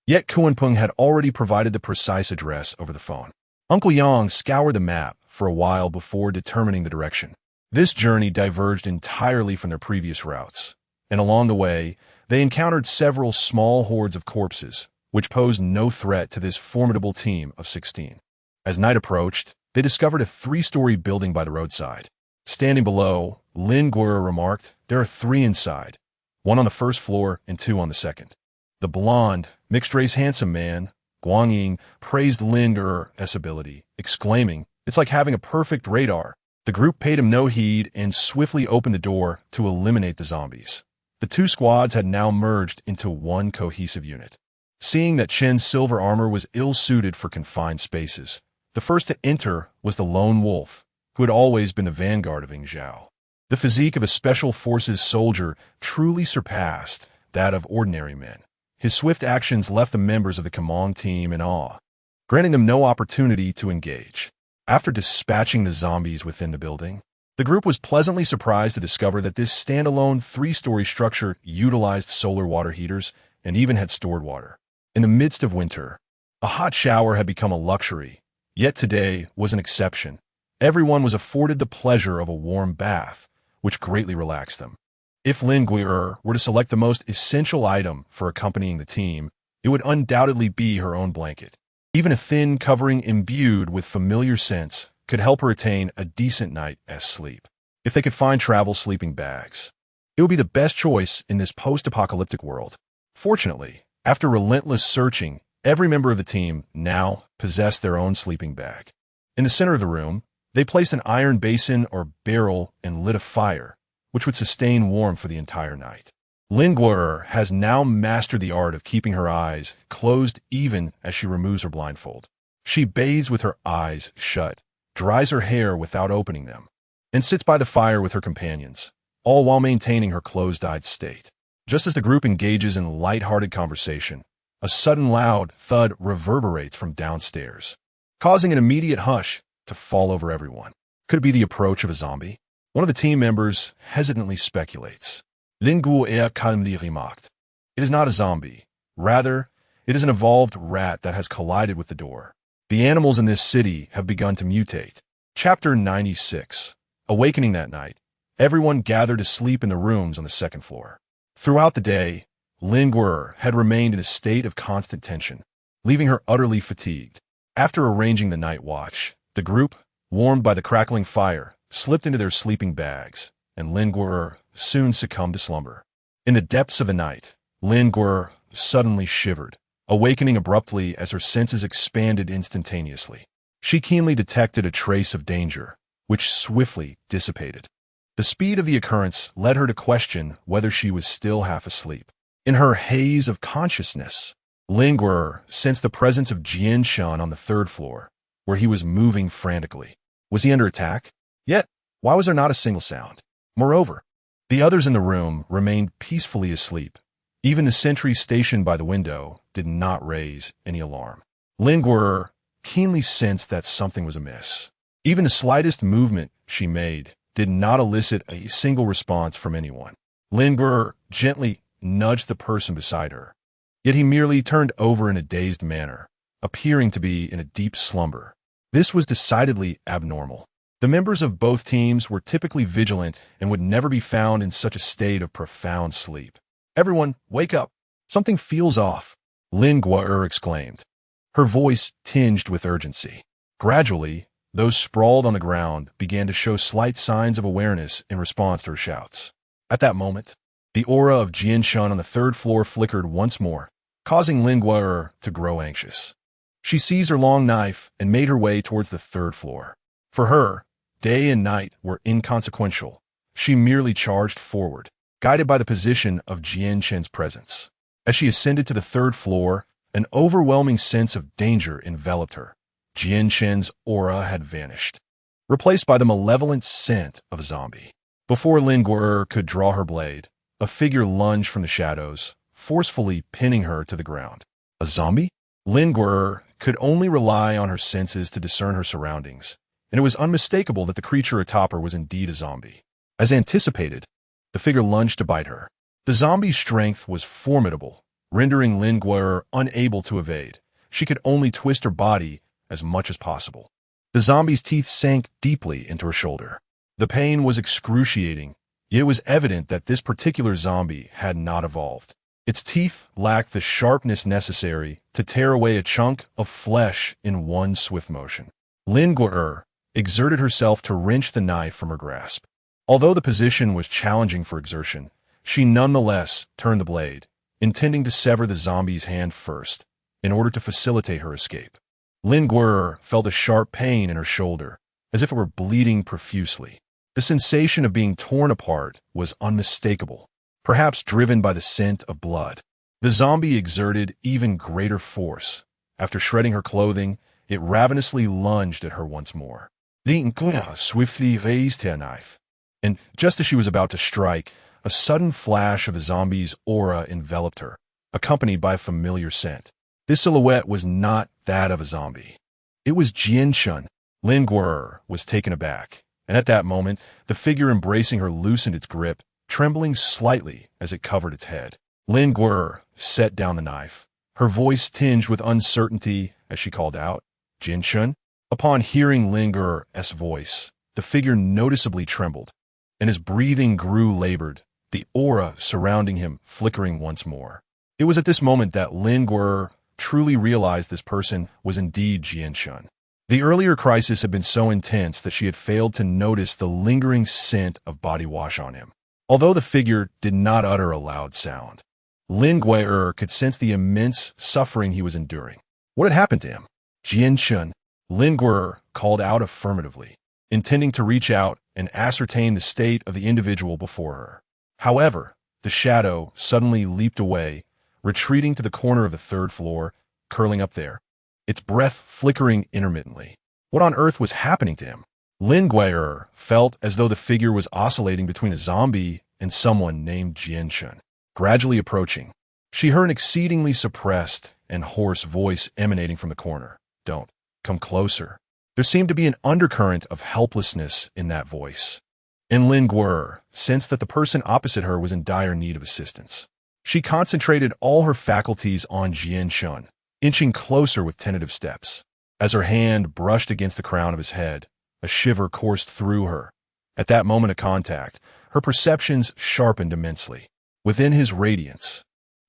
Speaker 1: Yet Kunpeng had already provided the precise address over the phone. Uncle Yang scoured the map for a while before determining the direction. This journey diverged entirely from their previous routes, and along the way, they encountered several small hordes of corpses, which posed no threat to this formidable team of 16. As night approached, they discovered a 3-story building by the roadside. Standing below, Lin Gui'er remarked, "There are 3 inside, 1 on the first floor and 2 on the second." The blonde, mixed-race handsome man, Guangying, praised Lin Gui'er's ability, exclaiming, "It's like having a perfect radar." The group paid him no heed and swiftly opened the door to eliminate the zombies. The 2 squads had now merged into one cohesive unit. Seeing that Chen's silver armor was ill-suited for confined spaces, the first to enter was the lone wolf, who had always been the vanguard of Ying Zhao. The physique of a special forces soldier truly surpassed that of ordinary men. His swift actions left the members of the Kamong team in awe, granting them no opportunity to engage. After dispatching the zombies within the building, the group was pleasantly surprised to discover that this standalone 3-story structure utilized solar water heaters and even had stored water. In the midst of winter, a hot shower had become a luxury, yet today was an exception. Everyone was afforded the pleasure of a warm bath, which greatly relaxed them. If Lin Gui'er were to select the most essential item for accompanying the team, it would undoubtedly be her own blanket. Even a thin covering imbued with familiar scents could help her attain a decent night's sleep. If they could find travel sleeping bags, it would be the best choice in this post-apocalyptic world. Fortunately, after relentless searching, every member of the team now possessed their own sleeping bag. In the center of the room, they placed an iron basin or barrel and lit a fire, which would sustain warmth for the entire night. Lin Gui'er has now mastered the art of keeping her eyes closed even as she removes her blindfold. She bathes with her eyes shut, dries her hair without opening them, and sits by the fire with her companions, all while maintaining her closed-eyed state. Just as the group engages in light-hearted conversation, a sudden loud thud reverberates from downstairs, causing an immediate hush to fall over everyone. Could it be the approach of a zombie? One of the team members hesitantly speculates. Lin Gui'er calmly remarked, "It is not a zombie. Rather, it is an evolved rat that has collided with the door." The animals in this city have begun to mutate. Chapter 96. Awakening that night, everyone gathered asleep in the rooms on the second floor. Throughout the day, Lin Guer had remained in a state of constant tension, leaving her utterly fatigued. After arranging the night watch, the group, warmed by the crackling fire, slipped into their sleeping bags, and Lin Guer soon succumbed to slumber. In the depths of the night, Lin Guer suddenly shivered, awakening abruptly as her senses expanded instantaneously. She keenly detected a trace of danger, which swiftly dissipated. The speed of the occurrence led her to question whether she was still half asleep. In her haze of consciousness, Lin Guer sensed the presence of Jian Shan on the third floor, where he was moving frantically. Was he under attack? Yet, why was there not a single sound? Moreover, the others in the room remained peacefully asleep. Even the sentry stationed by the window did not raise any alarm. Lin Guer keenly sensed that something was amiss. Even the slightest movement she made did not elicit a single response from anyone. Lin Guer gently nudged the person beside her, yet he merely turned over in a dazed manner, appearing to be in a deep slumber. This was decidedly abnormal. The members of both teams were typically vigilant and would never be found in such a state of profound sleep. "Everyone, wake up! Something feels off," Lin Guer exclaimed, her voice tinged with urgency. Gradually, those sprawled on the ground began to show slight signs of awareness in response to her shouts. At that moment, the aura of Jian Shan on the third floor flickered once more, causing Lin Guer to grow anxious. She seized her long knife and made her way towards the third floor. For her, day and night were inconsequential. She merely charged forward, guided by the position of Jian Shan's presence. As she ascended to the third floor, an overwhelming sense of danger enveloped her. Jian Shan's aura had vanished, replaced by the malevolent scent of a zombie. Before Lin Guer could draw her blade, a figure lunged from the shadows, forcefully pinning her to the ground. A zombie? Lin Guer could only rely on her senses to discern her surroundings, and it was unmistakable that the creature atop her was indeed a zombie. As anticipated, the figure lunged to bite her. The zombie's strength was formidable, rendering Lin Guer unable to evade. She could only twist her body as much as possible. The zombie's teeth sank deeply into her shoulder. The pain was excruciating, yet it was evident that this particular zombie had not evolved. Its teeth lacked the sharpness necessary to tear away a chunk of flesh in one swift motion. Lin Guer exerted herself to wrench the knife from her grasp. Although the position was challenging for exertion, she nonetheless turned the blade, intending to sever the zombie's hand first, in order to facilitate her escape. Lin Guer felt a sharp pain in her shoulder, as if it were bleeding profusely. The sensation of being torn apart was unmistakable, perhaps driven by the scent of blood. The zombie exerted even greater force. After shredding her clothing, it ravenously lunged at her once more. Lin Guer swiftly raised her knife, and just as she was about to strike, a sudden flash of the zombie's aura enveloped her, accompanied by a familiar scent. This silhouette was not that of a zombie. It was Jian Shan. Lin Guer was taken aback, and at that moment, the figure embracing her loosened its grip, trembling slightly as it covered its head. Lin Guer set down the knife, her voice tinged with uncertainty as she called out, "Jian Shan?" Upon hearing Lin Guer's voice, the figure noticeably trembled, and his breathing grew labored, the aura surrounding him flickering once more. It was at this moment that Lin Guer truly realized this person was indeed Jian Shan. The earlier crisis had been so intense that she had failed to notice the lingering scent of body wash on him. Although the figure did not utter a loud sound, Lin Guer could sense the immense suffering he was enduring. What had happened to him? "Jian Shan," Lin Guer called out affirmatively, intending to reach out and ascertain the state of the individual before her. However, the shadow suddenly leaped away, retreating to the corner of the third floor, curling up there, its breath flickering intermittently. What on earth was happening to him? Lin Guer felt as though the figure was oscillating between a zombie and someone named Jian Shan. Gradually approaching, she heard an exceedingly suppressed and hoarse voice emanating from the corner. "Don't come closer." There seemed to be an undercurrent of helplessness in that voice, and Lin Guer sensed that the person opposite her was in dire need of assistance. She concentrated all her faculties on Jian Shan, inching closer with tentative steps. As her hand brushed against the crown of his head, a shiver coursed through her. At that moment of contact, her perceptions sharpened immensely. Within his radiance,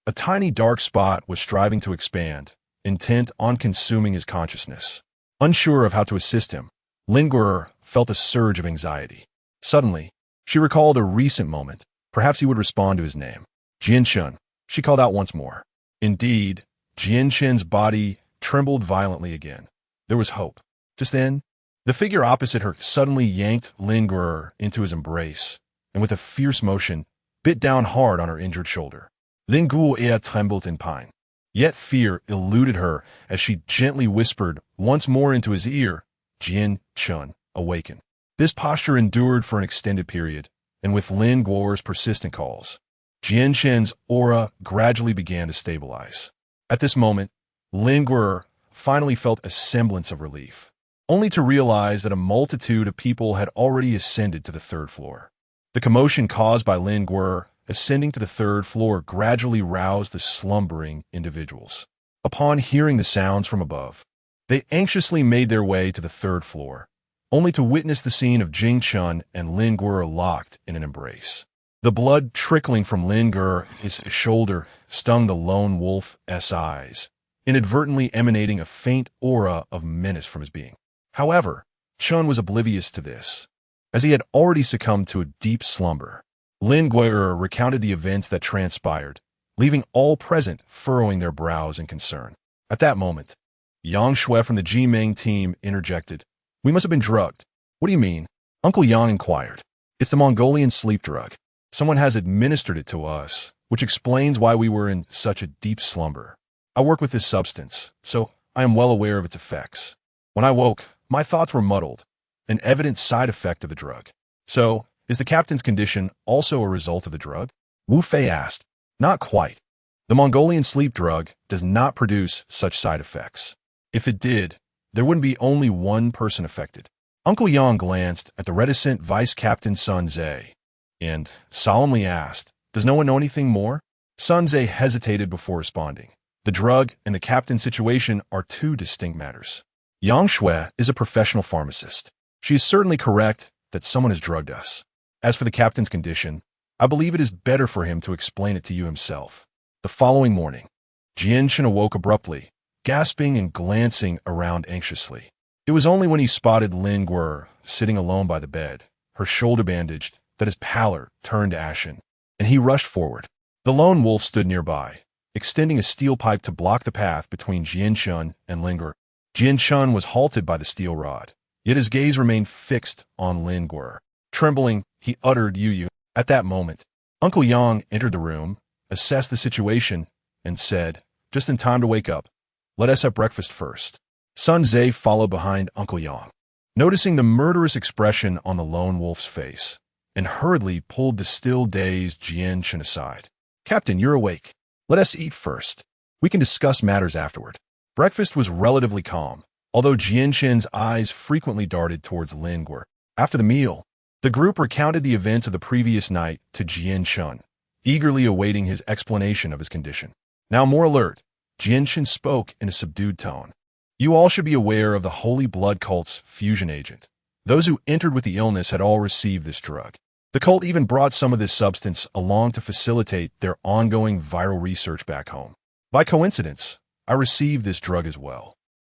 Speaker 1: a tiny dark spot was striving to expand, intent on consuming his consciousness. Unsure of how to assist him, Linguer felt a surge of anxiety. Suddenly, she recalled a recent moment. Perhaps he would respond to his name. Jianshun, she called out once more. Indeed, Jianshun's body trembled violently again. There was hope. Just then, the figure opposite her suddenly yanked Linguer into his embrace, and with a fierce motion, bit down hard on her injured shoulder. Linguer trembled in pain. Yet fear eluded her as she gently whispered once more into his ear, Jianshun, awaken. This posture endured for an extended period, and with Linguer's persistent calls, Jianshun's aura gradually began to stabilize. At this moment, Linguer finally felt a semblance of relief, only to realize that a multitude of people had already ascended to the third floor. The commotion caused by Linguer ascending to the third floor gradually roused the slumbering individuals. Upon hearing the sounds from above, they anxiously made their way to the third floor, only to witness the scene of Jingchun and Linguer locked in an embrace. The blood trickling from Linguer's shoulder stung the lone wolf's eyes, inadvertently emanating a faint aura of menace from his being. However, Chun was oblivious to this, as he had already succumbed to a deep slumber. Linguer recounted the events that transpired, leaving all present furrowing their brows in concern. At that moment, Yang Shui from the Jimeng team interjected. We must have been drugged. What do you mean? Uncle Yang inquired. It's the Mongolian sleep drug. Someone has administered it to us, which explains why we were in such a deep slumber. I work with this substance, so I am well aware of its effects. When I woke, my thoughts were muddled, an evident side effect of the drug. So, is the captain's condition also a result of the drug? Wu Fei asked. Not quite. The Mongolian sleep drug does not produce such side effects. If it did, there wouldn't be only one person affected. Uncle Yang glanced at the reticent Vice Captain Sun Zhe and solemnly asked, Does no one know anything more? Sun Zhe hesitated before responding. The drug and the captain's situation are two distinct matters. Yang Shui is a professional pharmacist. She is certainly correct that someone has drugged us. As for the captain's condition, I believe it is better for him to explain it to you himself. The following morning, Jianshun awoke abruptly, gasping and glancing around anxiously. It was only when he spotted Linguer sitting alone by the bed, her shoulder bandaged, that his pallor turned ashen, and he rushed forward. The lone wolf stood nearby, extending a steel pipe to block the path between Jianshun and Linguer. Jianshun was halted by the steel rod, yet his gaze remained fixed on Linguer. Trembling, he uttered Yu. At that moment, Uncle Yang entered the room, assessed the situation, and said, Just in time to wake up. Let us have breakfast first. Sun Zhe followed behind Uncle Yang, noticing the murderous expression on the lone wolf's face, and hurriedly pulled the still dazed Jianshun aside. Captain, you're awake. Let us eat first. We can discuss matters afterward. Breakfast was relatively calm, although Jianshun's eyes frequently darted towards Linguer. After the meal, the group recounted the events of the previous night to Jianshun, eagerly awaiting his explanation of his condition. Now more alert, Jianshun spoke in a subdued tone. You all should be aware of the Holy Blood cult's fusion agent. Those who entered with the illness had all received this drug. The cult even brought some of this substance along to facilitate their ongoing viral research back home. By coincidence, I received this drug as well.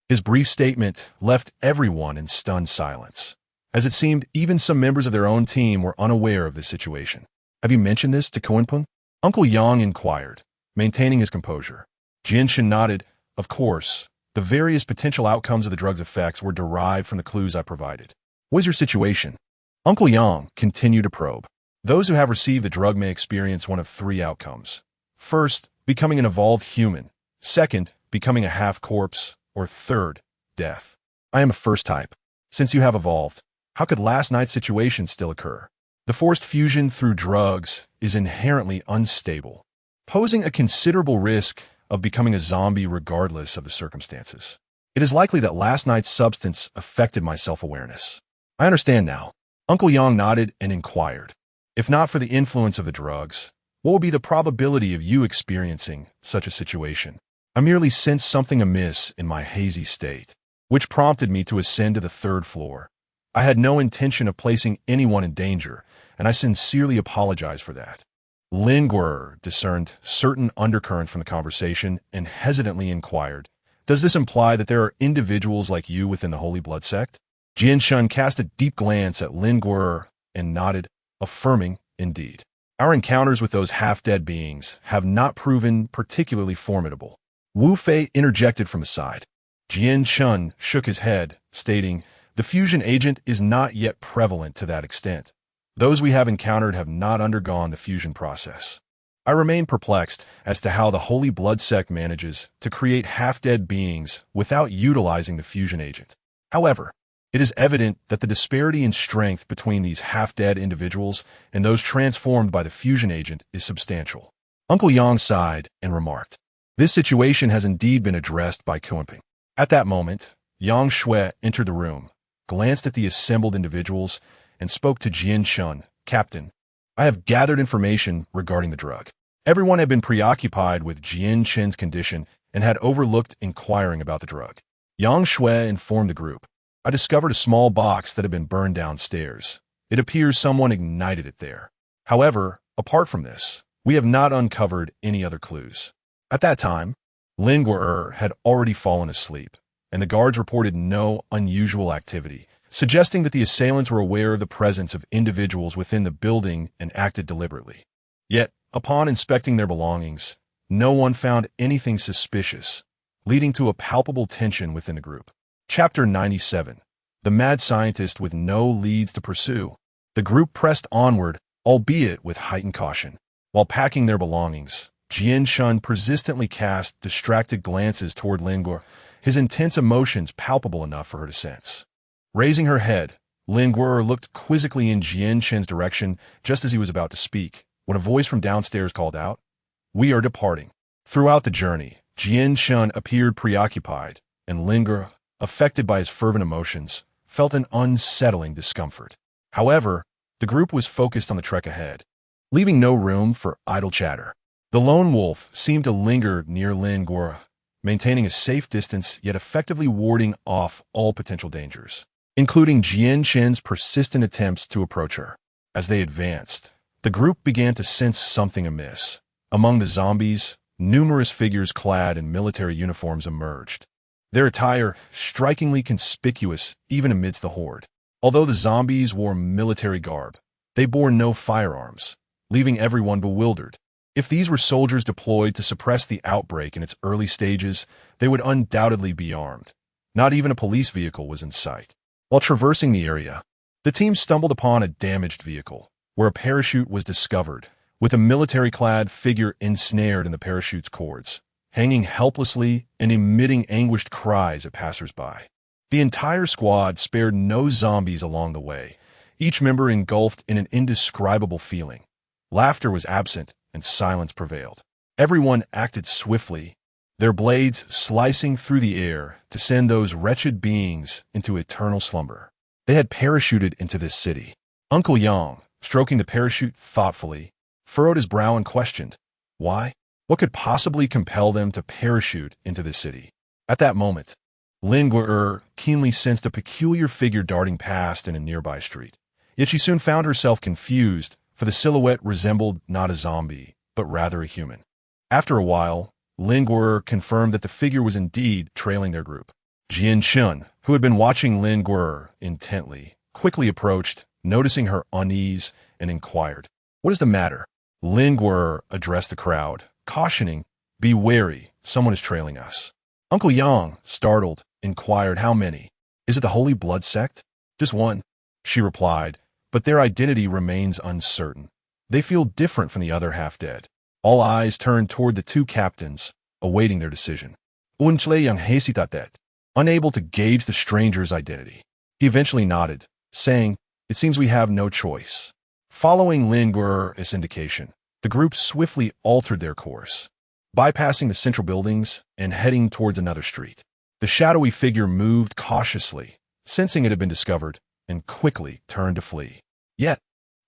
Speaker 1: His brief statement left everyone in stunned silence, as it seemed even some members of their own team were unaware of this situation. Have you mentioned this to Koenpung? Uncle Yang inquired, maintaining his composure. Jianshun nodded. Of course, the various potential outcomes of the drug's effects were derived from the clues I provided. What is your situation? Uncle Yang continued to probe. Those who have received the drug may experience one of three outcomes. First, becoming an evolved human. Second, becoming a half-corpse. Or third, death. I am a first type. Since you have evolved, how could last night's situation still occur? The forced fusion through drugs is inherently unstable, posing a considerable risk of becoming a zombie regardless of the circumstances. It is likely that last night's substance affected my self-awareness. I understand now. Uncle Yang nodded and inquired. If not for the influence of the drugs, what would be the probability of you experiencing such a situation? I merely sensed something amiss in my hazy state. which prompted me to ascend to the third floor. I had no intention of placing anyone in danger, and I sincerely apologize for that. Lin Guer discerned certain undercurrents from the conversation and hesitantly inquired, "Does this imply that there are individuals like you within the Holy Blood sect?" Jian Shun cast a deep glance at Lin Guer and nodded, affirming, "Indeed. Our encounters with those half-dead beings have not proven particularly formidable." Wu Fei interjected from the side. Jian Shun shook his head, stating, "The fusion agent is not yet prevalent to that extent. Those we have encountered have not undergone the fusion process." I remain perplexed as to how the Holy Blood sect manages to create half-dead beings without utilizing the fusion agent. However, it is evident that the disparity in strength between these half-dead individuals and those transformed by the fusion agent is substantial. Uncle Yang sighed and remarked, "This situation has indeed been addressed by Kuanping." At that moment, Yang Shui entered the room, glanced at the assembled individuals, and spoke to Jian Shun, "Captain, I have gathered information regarding the drug." Everyone had been preoccupied with Jian Chen's condition and had overlooked inquiring about the drug. Yang Shui informed the group, "I discovered a small box that had been burned downstairs. It appears someone ignited it there. However, apart from this, we have not uncovered any other clues." At that time, Lin Guer had already fallen asleep, and the guards reported no unusual activity, suggesting that the assailants were aware of the presence of individuals within the building and acted deliberately. Yet, upon inspecting their belongings, no one found anything suspicious, leading to a palpable tension within the group. Chapter 97. The Mad Scientist with No Leads to Pursue. The group pressed onward, albeit with heightened caution. While packing their belongings, Jian Shun persistently cast distracted glances toward Lin Guer, his intense emotions palpable enough for her to sense. Raising her head, Lin Guer looked quizzically in Jian Chen's direction just as he was about to speak, when a voice from downstairs called out, "We are departing." Throughout the journey, Jian Shun appeared preoccupied, and Lin Guer, affected by his fervent emotions, felt an unsettling discomfort. However, the group was focused on the trek ahead, leaving no room for idle chatter. The lone wolf seemed to linger near Lin Guer, maintaining a safe distance yet effectively warding off all potential dangers, including Jian Chen's persistent attempts to approach her. As they advanced, the group began to sense something amiss. Among the zombies, numerous figures clad in military uniforms emerged, their attire strikingly conspicuous even amidst the horde. Although the zombies wore military garb, they bore no firearms, leaving everyone bewildered. If these were soldiers deployed to suppress the outbreak in its early stages, they would undoubtedly be armed. Not even a police vehicle was in sight. While traversing the area, the team stumbled upon a damaged vehicle, where a parachute was discovered, with a military-clad figure ensnared in the parachute's cords, hanging helplessly and emitting anguished cries at passers-by. The entire squad spared no zombies along the way, each member engulfed in an indescribable feeling. Laughter was absent, and silence prevailed. Everyone acted swiftly, their blades slicing through the air to send those wretched beings into eternal slumber. They had parachuted into this city. Uncle Yang, stroking the parachute thoughtfully, furrowed his brow and questioned, "Why? What could possibly compel them to parachute into this city?" At that moment, Lin Guer keenly sensed a peculiar figure darting past in a nearby street. Yet she soon found herself confused, for the silhouette resembled not a zombie, but rather a human. After a while, Lin Guer confirmed that the figure was indeed trailing their group. Jian Shun, who had been watching Lin Guer intently, quickly approached, noticing her unease, and inquired, "What is the matter?" Lin Guer addressed the crowd, cautioning, "Be wary, someone is trailing us." Uncle Yang, startled, inquired, "How many? Is it the Holy Blood sect?" "Just one," she replied, "but their identity remains uncertain. They feel different from the other half-dead." All eyes turned toward the two captains, awaiting their decision. Unchle Yang hesitated, unable to gauge the stranger's identity. He eventually nodded, saying, "It seems we have no choice." Following Lin Guer's indication, the group swiftly altered their course, bypassing the central buildings and heading towards another street. The shadowy figure moved cautiously, sensing it had been discovered, and quickly turned to flee. Yet,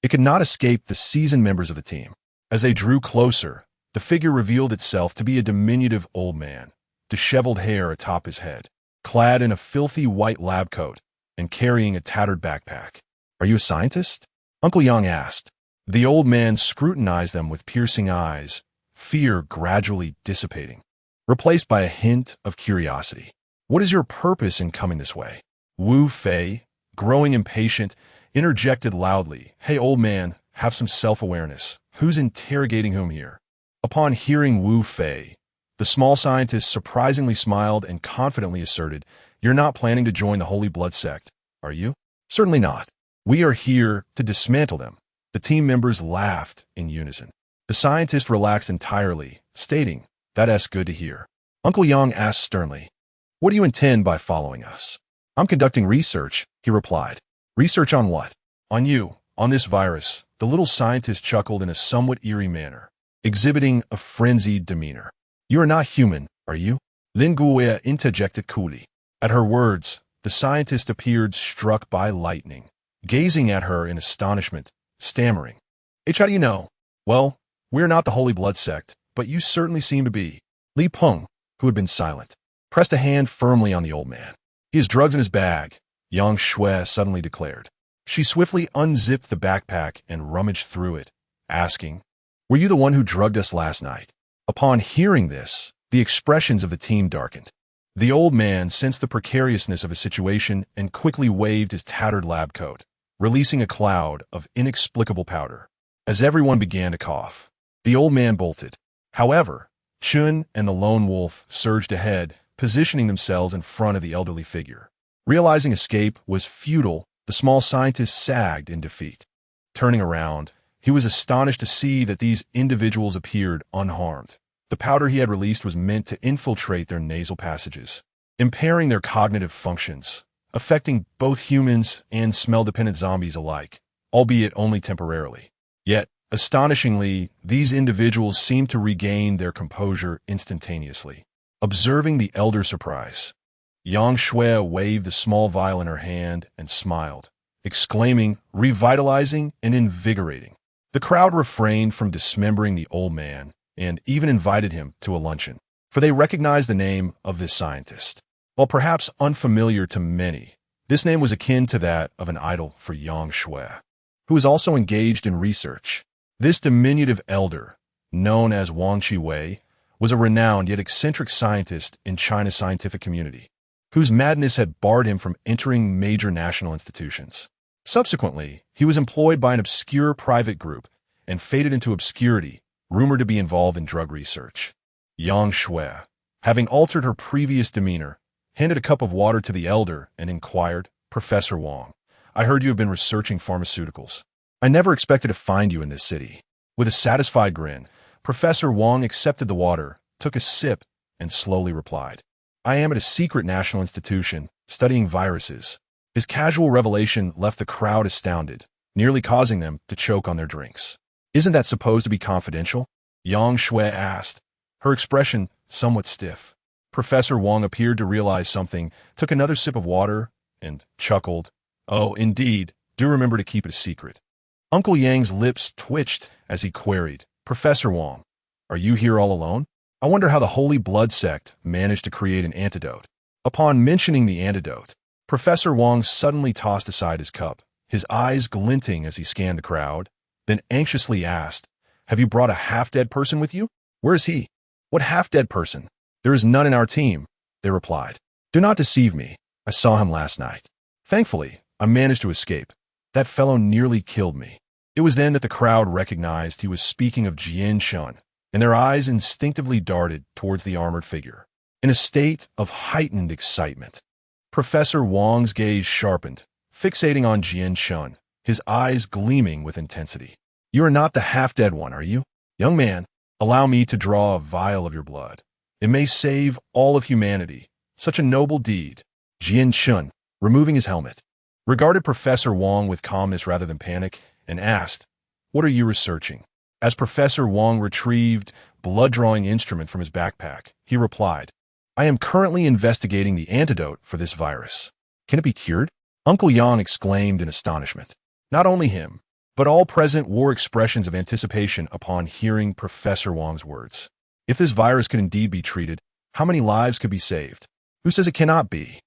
Speaker 1: it could not escape the seasoned members of the team. As they drew closer, the figure revealed itself to be a diminutive old man, disheveled hair atop his head. clad in a filthy white lab coat and carrying a tattered backpack. "Are you a scientist?" Uncle Yang asked. The old man scrutinized them with piercing eyes, fear gradually dissipating, replaced by a hint of curiosity. "What is your purpose in coming this way?" Wu Fei, growing impatient, interjected loudly. "Hey, old man, have some self-awareness. Who's interrogating whom here?" Upon hearing Wu Fei, the small scientist surprisingly smiled and confidently asserted, "You're not planning to join the Holy Blood sect, are you?" "Certainly not. We are here to dismantle them." The team members laughed in unison. The scientist relaxed entirely, stating, "That's good to hear." Uncle Yang asked sternly, "What do you intend by following us?" "I'm conducting research," he replied. "Research on what?" "On you, on this virus." The little scientist chuckled in a somewhat eerie manner, exhibiting a frenzied demeanor. "You are not human, are you?" Lin Guoya interjected coolly. At her words, the scientist appeared struck by lightning, gazing at her in astonishment, stammering, "How do you know?" "Well, we're not the Holy Blood sect, but you certainly seem to be." Li Peng, who had been silent, pressed a hand firmly on the old man. "He has drugs in his bag," Yang Shui suddenly declared. She swiftly unzipped the backpack and rummaged through it, asking, "Were you the one who drugged us last night?" Upon hearing this, the expressions of the team darkened. The old man sensed the precariousness of his situation and quickly waved his tattered lab coat, releasing a cloud of inexplicable powder. As everyone began to cough, the old man bolted. However, Chun and the lone wolf surged ahead, positioning themselves in front of the elderly figure. Realizing escape was futile, the small scientist sagged in defeat. Turning around, he was astonished to see that these individuals appeared unharmed. The powder he had released was meant to infiltrate their nasal passages, impairing their cognitive functions, affecting both humans and smell-dependent zombies alike, albeit only temporarily. Yet, astonishingly, these individuals seemed to regain their composure instantaneously. Observing the elder's surprise, Yang Shui waved the small vial in her hand and smiled, exclaiming, "Revitalizing and invigorating." The crowd refrained from dismembering the old man and even invited him to a luncheon, for they recognized the name of this scientist. While perhaps unfamiliar to many, this name was akin to that of an idol for Yang Shui, who was also engaged in research. This diminutive elder, known as Wang Chiwei, was a renowned yet eccentric scientist in China's scientific community, whose madness had barred him from entering major national institutions. Subsequently, he was employed by an obscure private group and faded into obscurity, rumored to be involved in drug research. Yang Shui, having altered her previous demeanor, handed a cup of water to the elder and inquired, "Professor Wang, I heard you have been researching pharmaceuticals. I never expected to find you in this city." With a satisfied grin, Professor Wang accepted the water, took a sip, and slowly replied, "I am at a secret national institution, studying viruses." His casual revelation left the crowd astounded, nearly causing them to choke on their drinks. "Isn't that supposed to be confidential?" Yang Shui asked, her expression somewhat stiff. Professor Wang appeared to realize something, took another sip of water, and chuckled, "Oh, indeed, do remember to keep it a secret." Uncle Yang's lips twitched as he queried, "Professor Wang, are you here all alone? I wonder how the Holy Blood sect managed to create an antidote." Upon mentioning the antidote, Professor Wang suddenly tossed aside his cup, his eyes glinting as he scanned the crowd, then anxiously asked, "Have you brought a half-dead person with you?" "Where is he?" "What half-dead person?" "There is none in our team," they replied. "Do not deceive me. I saw him last night. Thankfully, I managed to escape. That fellow nearly killed me." It was then that the crowd recognized he was speaking of Jian Shun, and their eyes instinctively darted towards the armored figure. In a state of heightened excitement, Professor Wang's gaze sharpened, fixating on Jian Shun, his eyes gleaming with intensity. "You are not the half-dead one, are you? Young man, allow me to draw a vial of your blood. It may save all of humanity. Such a noble deed." Jian Shun, removing his helmet, regarded Professor Wang with calmness rather than panic, and asked, "What are you researching?" As Professor Wang retrieved blood-drawing instrument from his backpack, he replied, "I am currently investigating the antidote for this virus." "Can it be cured?" Uncle Yang exclaimed in astonishment. Not only him, but all present wore expressions of anticipation upon hearing Professor Wang's words. If this virus could indeed be treated, how many lives could be saved? Who says it cannot be?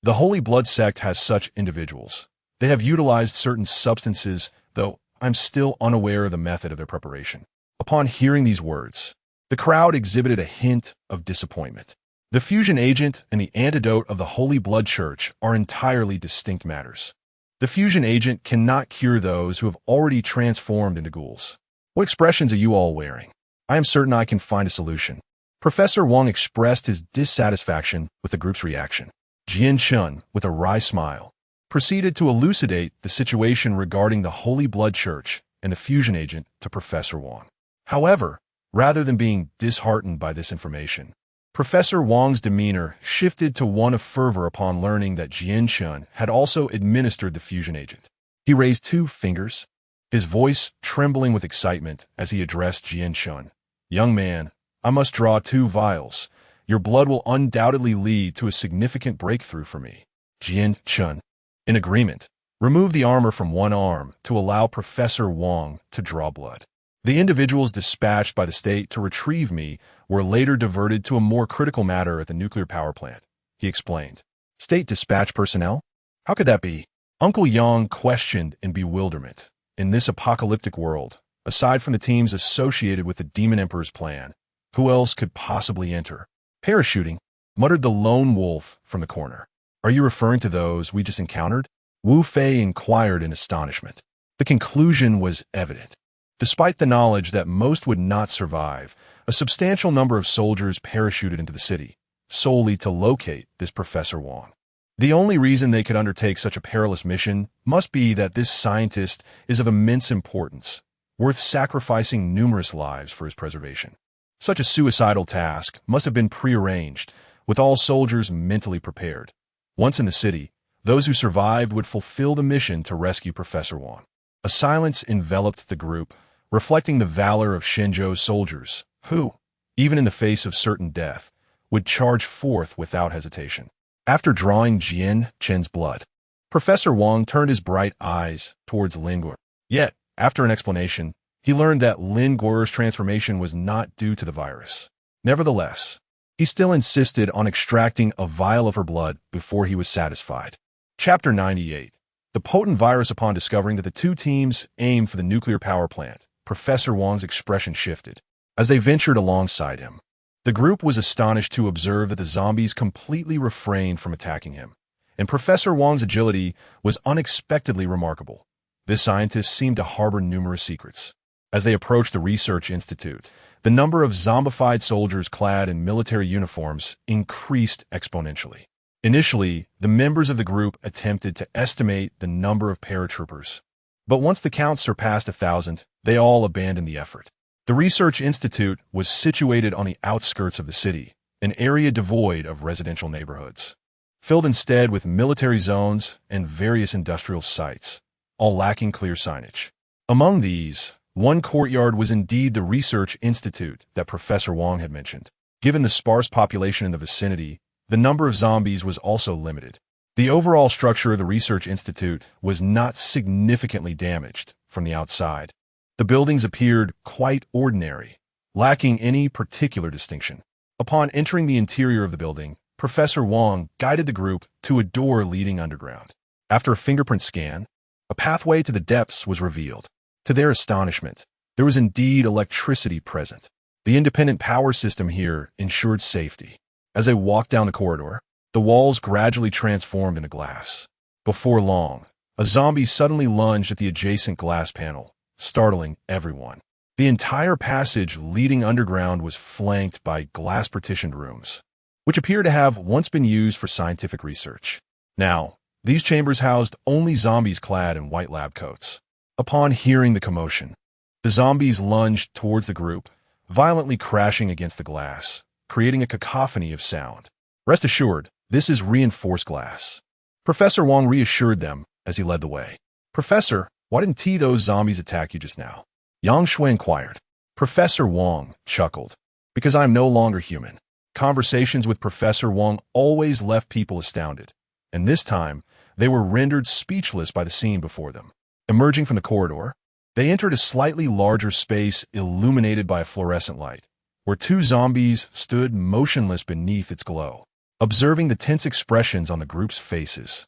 Speaker 1: The Holy Blood sect has such individuals. They have utilized certain substances, though I'm still unaware of the method of their preparation. Upon hearing these words, the crowd exhibited a hint of disappointment. The fusion agent and the antidote of the Holy Blood Church are entirely distinct matters. The fusion agent cannot cure those who have already transformed into ghouls. What expressions are you all wearing? I am certain I can find a solution. Professor Wong expressed his dissatisfaction with the group's reaction. Jian Chun, with a wry smile, proceeded to elucidate the situation regarding the Holy Blood Church and the fusion agent to Professor Wong. However, rather than being disheartened by this information, Professor Wong's demeanor shifted to one of fervor upon learning that Jian Chun had also administered the fusion agent. He raised 2 fingers, his voice trembling with excitement as he addressed Jian Chun. Young man, I must draw 2 vials. Your blood will undoubtedly lead to a significant breakthrough for me. Jian Chun, in agreement, removed the armor from one arm to allow Professor Wong to draw blood. The individuals dispatched by the state to retrieve me were later diverted to a more critical matter at the nuclear power plant, he explained. State dispatch personnel? How could that be? Uncle Yang questioned in bewilderment. In this apocalyptic world, aside from the teams associated with the Demon Emperor's plan, who else could possibly enter? Parachuting, muttered the lone wolf from the corner. Are you referring to those we just encountered? Wu Fei inquired in astonishment. The conclusion was evident. Despite the knowledge that most would not survive, a substantial number of soldiers parachuted into the city, solely to locate this Professor Wong. The only reason they could undertake such a perilous mission must be that this scientist is of immense importance, worth sacrificing numerous lives for his preservation. Such a suicidal task must have been prearranged, with all soldiers mentally prepared. Once in the city, those who survived would fulfill the mission to rescue Professor Wong. A silence enveloped the group, reflecting the valor of Shenzhou's soldiers, who, even in the face of certain death, would charge forth without hesitation. After drawing Jian Chen's blood, Professor Wong turned his bright eyes towards Lin Guo. Yet, after an explanation, he learned that Lin Guo's transformation was not due to the virus. Nevertheless, he still insisted on extracting a vial of her blood before he was satisfied. Chapter 98. The potent virus. Upon discovering that the 2 teams aimed for the nuclear power plant, Professor Wong's expression shifted. As they ventured alongside him, the group was astonished to observe that the zombies completely refrained from attacking him, and Professor Wong's agility was unexpectedly remarkable. This scientist seemed to harbor numerous secrets. As they approached the research institute, the number of zombified soldiers clad in military uniforms increased exponentially. Initially, the members of the group attempted to estimate the number of paratroopers, but once the count surpassed 1,000, they all abandoned the effort. The research institute was situated on the outskirts of the city, an area devoid of residential neighborhoods, filled instead with military zones and various industrial sites, all lacking clear signage. Among these, one courtyard was indeed the research institute that Professor Wong had mentioned. Given the sparse population in the vicinity, the number of zombies was also limited. The overall structure of the research institute was not significantly damaged from the outside. The buildings appeared quite ordinary, lacking any particular distinction. Upon entering the interior of the building, Professor Wong guided the group to a door leading underground. After a fingerprint scan, a pathway to the depths was revealed. To their astonishment, there was indeed electricity present. The independent power system here ensured safety. As they walked down the corridor, the walls gradually transformed into glass. Before long, a zombie suddenly lunged at the adjacent glass panel, startling everyone. The entire passage leading underground was flanked by glass-partitioned rooms, which appear to have once been used for scientific research. Now, these chambers housed only zombies clad in white lab coats. Upon hearing the commotion, the zombies lunged towards the group, violently crashing against the glass, creating a cacophony of sound. Rest assured, this is reinforced glass. Professor Wong reassured them as he led the way. Professor, why didn't those zombies attack you just now? Yang Shui inquired. Professor Wong chuckled. Because I am no longer human. Conversations with Professor Wong always left people astounded, and this time, they were rendered speechless by the scene before them. Emerging from the corridor, they entered a slightly larger space illuminated by a fluorescent light, where 2 zombies stood motionless beneath its glow. observing the tense expressions on the group's faces.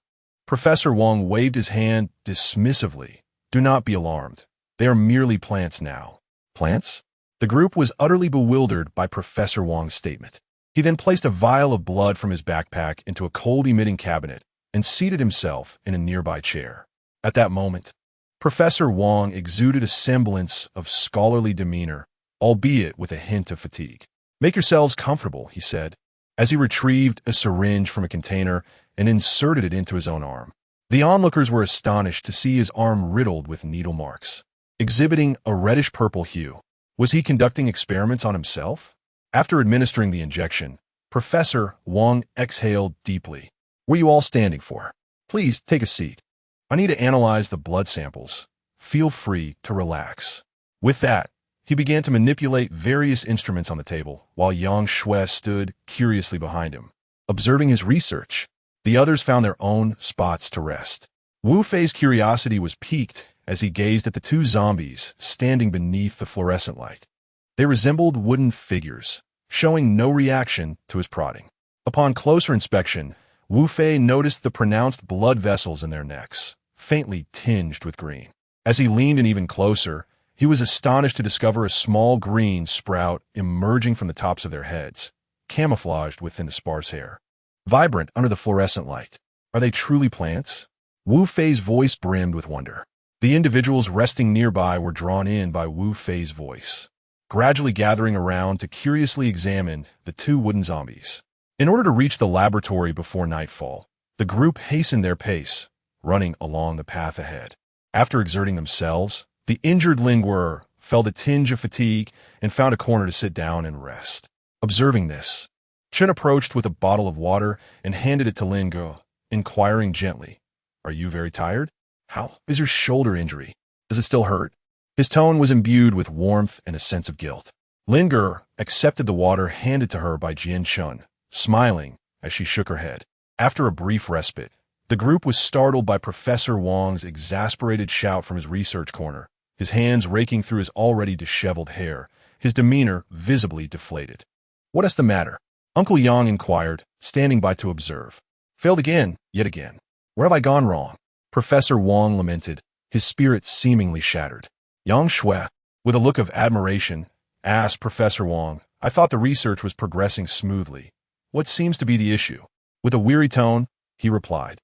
Speaker 1: Professor Wong waved his hand dismissively. Do not be alarmed. They are merely plants now. Plants? The group was utterly bewildered by Professor Wong's statement. He then placed a vial of blood from his backpack into a cold-emitting cabinet and seated himself in a nearby chair. At that moment, Professor Wong exuded a semblance of scholarly demeanor, albeit with a hint of fatigue. Make yourselves comfortable, he said, as he retrieved a syringe from a container and inserted it into his own arm. The onlookers were astonished to see his arm riddled with needle marks, exhibiting a reddish-purple hue. Was he conducting experiments on himself? After administering the injection, Professor Wong exhaled deeply. What are you all standing for? Please take a seat. I need to analyze the blood samples. Feel free to relax. With that, he began to manipulate various instruments on the table, while Yang Shui stood curiously behind him, observing his research. The others found their own spots to rest. Wu Fei's curiosity was piqued as he gazed at the two zombies standing beneath the fluorescent light. They resembled wooden figures, showing no reaction to his prodding. Upon closer inspection, Wu Fei noticed the pronounced blood vessels in their necks, faintly tinged with green. As he leaned in even closer, he was astonished to discover a small green sprout emerging from the tops of their heads, camouflaged within the sparse hair. Vibrant under the fluorescent light. Are they truly plants? Wu Fei's voice brimmed with wonder. The individuals resting nearby were drawn in by Wu Fei's voice, gradually gathering around to curiously examine the two wooden zombies. In order to reach the laboratory before nightfall, the group hastened their pace, running along the path ahead. After exerting themselves, the injured lingerer felt a tinge of fatigue and found a corner to sit down and rest. Observing this, Chen approached with a bottle of water and handed it to Lin Ge, inquiring gently, "Are you very tired? How is your shoulder injury? Does it still hurt?" His tone was imbued with warmth and a sense of guilt. Lin Ge accepted the water handed to her by Jian Chun, smiling as she shook her head. After a brief respite, the group was startled by Professor Wong's exasperated shout from his research corner, his hands raking through his already disheveled hair, his demeanor visibly deflated. "What is the matter?" Uncle Yang inquired, standing by to observe. "Failed again, yet again. Where have I gone wrong?" Professor Wong lamented, his spirit seemingly shattered. Yang Shui, with a look of admiration, asked Professor Wong, "I thought the research was progressing smoothly. What seems to be the issue?" With a weary tone, he replied,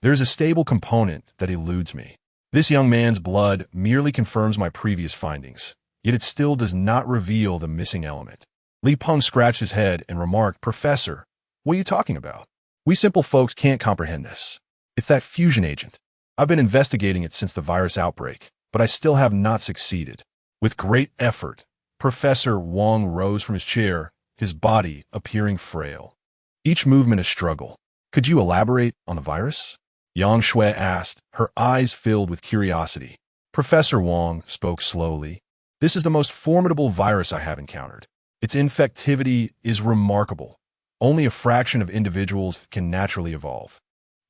Speaker 1: "There is a stable component that eludes me. This young man's blood merely confirms my previous findings, yet it still does not reveal the missing element." Li Peng scratched his head and remarked, "Professor, what are you talking about? We simple folks can't comprehend this. It's that fusion agent. I've been investigating it since the virus outbreak, but I still have not succeeded." With great effort, Professor Wong rose from his chair, his body appearing frail. Each movement a struggle. "Could you elaborate on the virus?" Yang Shui asked, her eyes filled with curiosity. Professor Wong spoke slowly. "This is the most formidable virus I have encountered. Its infectivity is remarkable. Only a fraction of individuals can naturally evolve.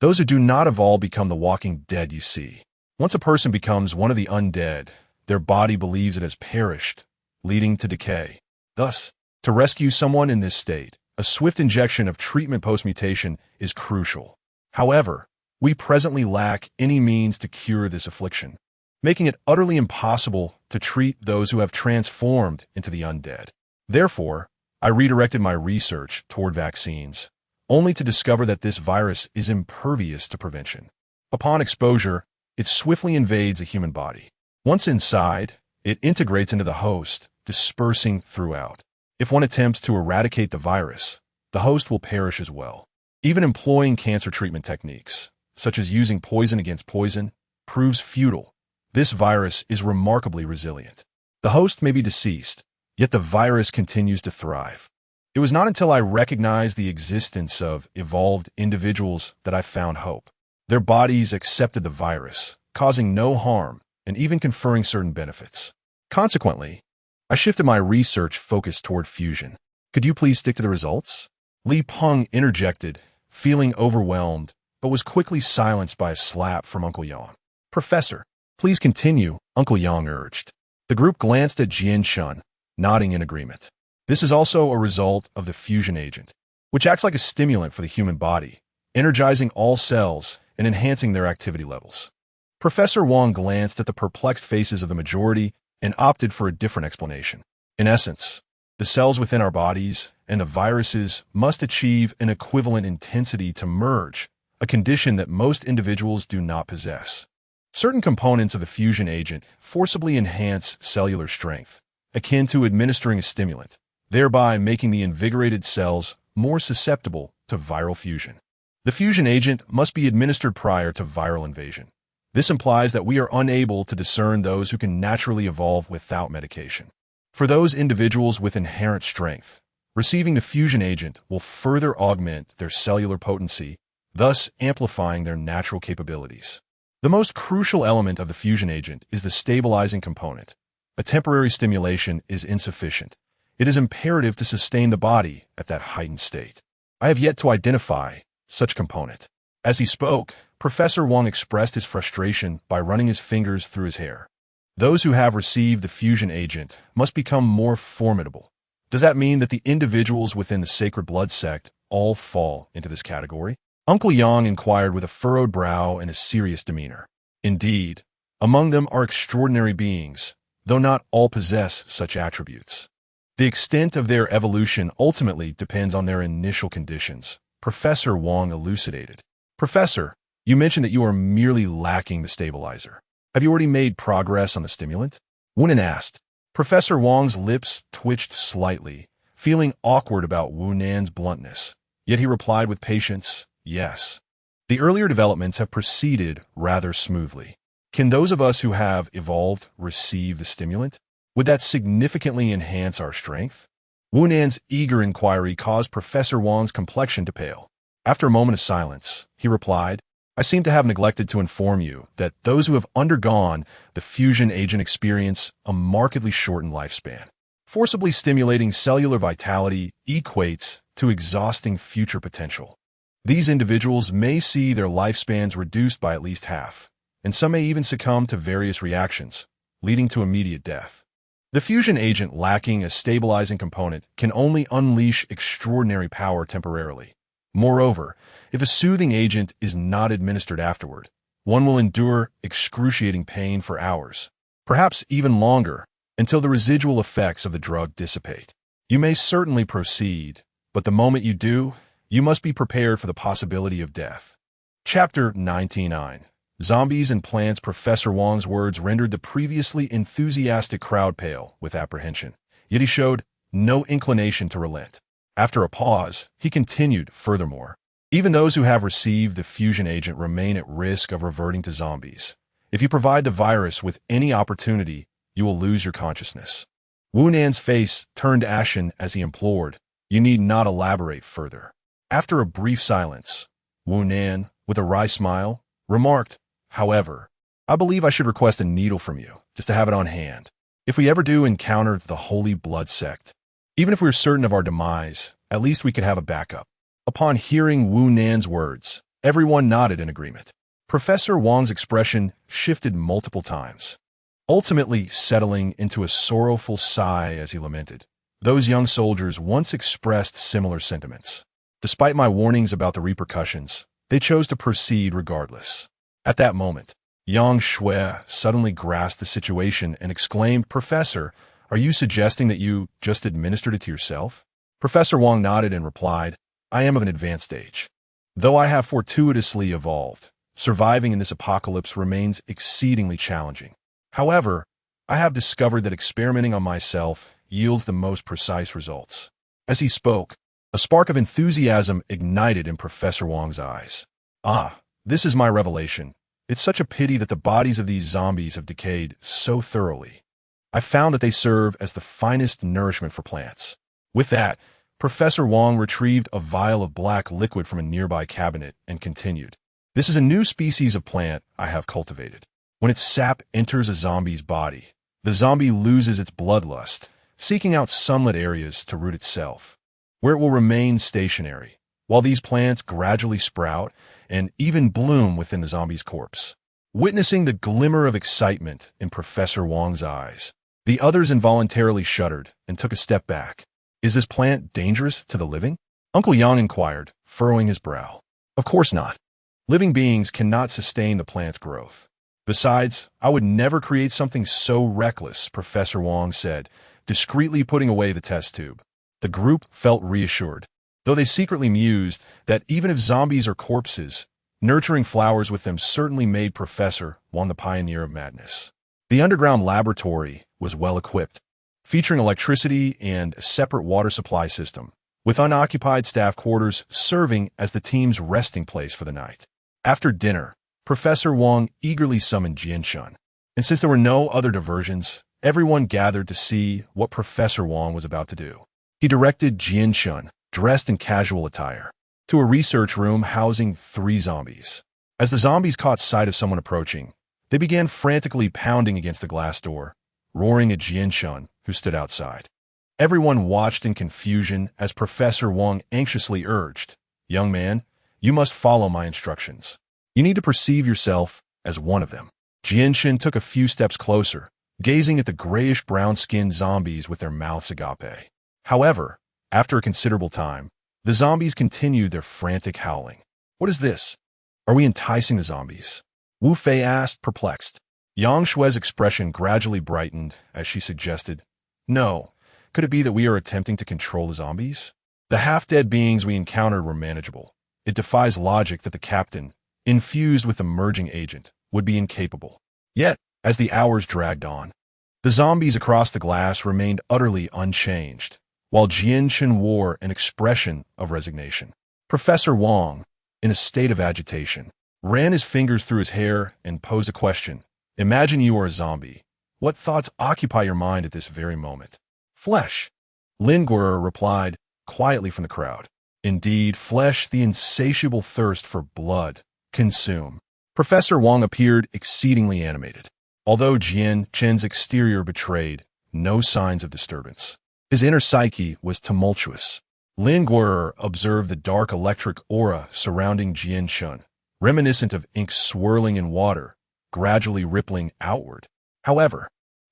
Speaker 1: Those who do not evolve become the walking dead you see. Once a person becomes one of the undead, their body believes it has perished, leading to decay. Thus, to rescue someone in this state, a swift injection of treatment post-mutation is crucial. However, we presently lack any means to cure this affliction, making it utterly impossible to treat those who have transformed into the undead. Therefore, I redirected my research toward vaccines, only to discover that this virus is impervious to prevention. Upon exposure, it swiftly invades a human body. Once inside, it integrates into the host, dispersing throughout. If one attempts to eradicate the virus, the host will perish as well. Even employing cancer treatment techniques, such as using poison against poison, proves futile. This virus is remarkably resilient. The host may be deceased, yet the virus continues to thrive. It was not until I recognized the existence of evolved individuals that I found hope. Their bodies accepted the virus, causing no harm and even conferring certain benefits. Consequently, I shifted my research focus toward fusion. Could you please stick to the results? Li Peng interjected, feeling overwhelmed, but was quickly silenced by a slap from Uncle Yang. "Professor, please continue," Uncle Yang urged. The group glanced at Jian Chun, nodding in agreement. "This is also a result of the fusion agent. which acts like a stimulant for the human body, energizing all cells and enhancing their activity levels. Professor Wang glanced at the perplexed faces of the majority and opted for a different explanation. In essence, the cells within our bodies and the viruses must achieve an equivalent intensity to merge, a condition that most individuals do not possess. Certain components of the fusion agent forcibly enhance cellular strength, akin to administering a stimulant, thereby making the invigorated cells more susceptible to viral fusion. The fusion agent must be administered prior to viral invasion. This implies that we are unable to discern those who can naturally evolve without medication. For those individuals with inherent strength, receiving the fusion agent will further augment their cellular potency, thus amplifying their natural capabilities. The most crucial element of the fusion agent is the stabilizing component. A temporary stimulation is insufficient. It is imperative to sustain the body at that heightened state. I have yet to identify such component. As he spoke, Professor Wang expressed his frustration by running his fingers through his hair. Those who have received the fusion agent must become more formidable. Does that mean that the individuals within the Sacred Blood sect all fall into this category? Uncle Yang inquired with a furrowed brow and a serious demeanor. Indeed, among them are extraordinary beings, though not all possess such attributes. The extent of their evolution ultimately depends on their initial conditions, Professor Wang elucidated. Professor, you mentioned that you are merely lacking the stabilizer. Have you already made progress on the stimulant? Wunan asked. Professor Wang's lips twitched slightly, feeling awkward about Wunan's bluntness. Yet he replied with patience, yes. The earlier developments have proceeded rather smoothly. Can those of us who have evolved receive the stimulant? Would that significantly enhance our strength? Wunan's eager inquiry caused Professor Wang's complexion to pale. After a moment of silence, he replied, I seem to have neglected to inform you that those who have undergone the fusion agent experience a markedly shortened lifespan. Forcibly stimulating cellular vitality equates to exhausting future potential. These individuals may see their lifespans reduced by at least half, and some may even succumb to various reactions, leading to immediate death. The fusion agent lacking a stabilizing component can only unleash extraordinary power temporarily. Moreover, if a soothing agent is not administered afterward, one will endure excruciating pain for hours, perhaps even longer, until the residual effects of the drug dissipate. You may certainly proceed, but the moment you do, you must be prepared for the possibility of death. Chapter 99. Zombies and Plants. Professor Wang's words rendered the previously enthusiastic crowd pale with apprehension, yet he showed no inclination to relent. After a pause, he continued, furthermore, even those who have received the fusion agent remain at risk of reverting to zombies. If you provide the virus with any opportunity, you will lose your consciousness. Wunan's face turned ashen as he implored, you need not elaborate further. After a brief silence, Wunan, with a wry smile, remarked, however, I believe I should request a needle from you, just to have it on hand. If we ever do encounter the Holy Blood sect, even if we're certain of our demise, at least we could have a backup. Upon hearing Wunan's words, everyone nodded in agreement. Professor Wang's expression shifted multiple times, ultimately settling into a sorrowful sigh as he lamented. Those young soldiers once expressed similar sentiments. Despite my warnings about the repercussions, they chose to proceed regardless. At that moment, Yang Shui suddenly grasped the situation and exclaimed, Professor, are you suggesting that you just administered it to yourself? Professor Wang nodded and replied, I am of an advanced age. Though I have fortuitously evolved, surviving in this apocalypse remains exceedingly challenging. However, I have discovered that experimenting on myself yields the most precise results. As he spoke, a spark of enthusiasm ignited in Professor Wang's eyes. Ah, this is my revelation. It's such a pity that the bodies of these zombies have decayed so thoroughly. I found that they serve as the finest nourishment for plants. With that, Professor Wang retrieved a vial of black liquid from a nearby cabinet and continued. This is a new species of plant I have cultivated. When its sap enters a zombie's body, the zombie loses its bloodlust, seeking out sunlit areas to root itself, where it will remain stationary, while these plants gradually sprout and even bloom within the zombie's corpse. Witnessing the glimmer of excitement in Professor Wang's eyes, the others involuntarily shuddered and took a step back. Is this plant dangerous to the living? Uncle Yang inquired, furrowing his brow. Of course not. Living beings cannot sustain the plant's growth. Besides, I would never create something so reckless, Professor Wong said, discreetly putting away the test tube. The group felt reassured, though they secretly mused that even if zombies are corpses, nurturing flowers with them certainly made Professor Wong the pioneer of madness. The underground laboratory was well equipped, featuring electricity and a separate water supply system, with unoccupied staff quarters serving as the team's resting place for the night. After dinner, Professor Wong eagerly summoned Jian-Shun, and since there were no other diversions, everyone gathered to see what Professor Wong was about to do. He directed Jian-Shun, dressed in casual attire, to a research room housing 3 zombies. As the zombies caught sight of someone approaching, they began frantically pounding against the glass door, roaring at Jian-Shun, who stood outside. Everyone watched in confusion as Professor Wong anxiously urged, "Young man, you must follow my instructions. You need to perceive yourself as one of them." Jian-Shun took a few steps closer, gazing at the grayish-brown-skinned zombies with their mouths agape. However, after a considerable time, the zombies continued their frantic howling. "What is this? Are we enticing the zombies?" Wu Fei asked, perplexed. Yang Shue's expression gradually brightened as she suggested, "No. Could it be that we are attempting to control the zombies? The half-dead beings we encountered were manageable. It defies logic that the captain, infused with the merging agent, would be incapable." Yet, as the hours dragged on, the zombies across the glass remained utterly unchanged, while Jian-Shun wore an expression of resignation. Professor Wong, in a state of agitation, ran his fingers through his hair and posed a question. "Imagine you are a zombie. What thoughts occupy your mind at this very moment?" "Flesh," Lin Guer replied, quietly from the crowd. "Indeed, flesh, the insatiable thirst for blood. Consume." Professor Wong appeared exceedingly animated, although Jian-Shun's exterior betrayed no signs of disturbance. His inner psyche was tumultuous. Lin Guer observed the dark electric aura surrounding Jian-Shun, reminiscent of ink swirling in water, gradually rippling outward. However,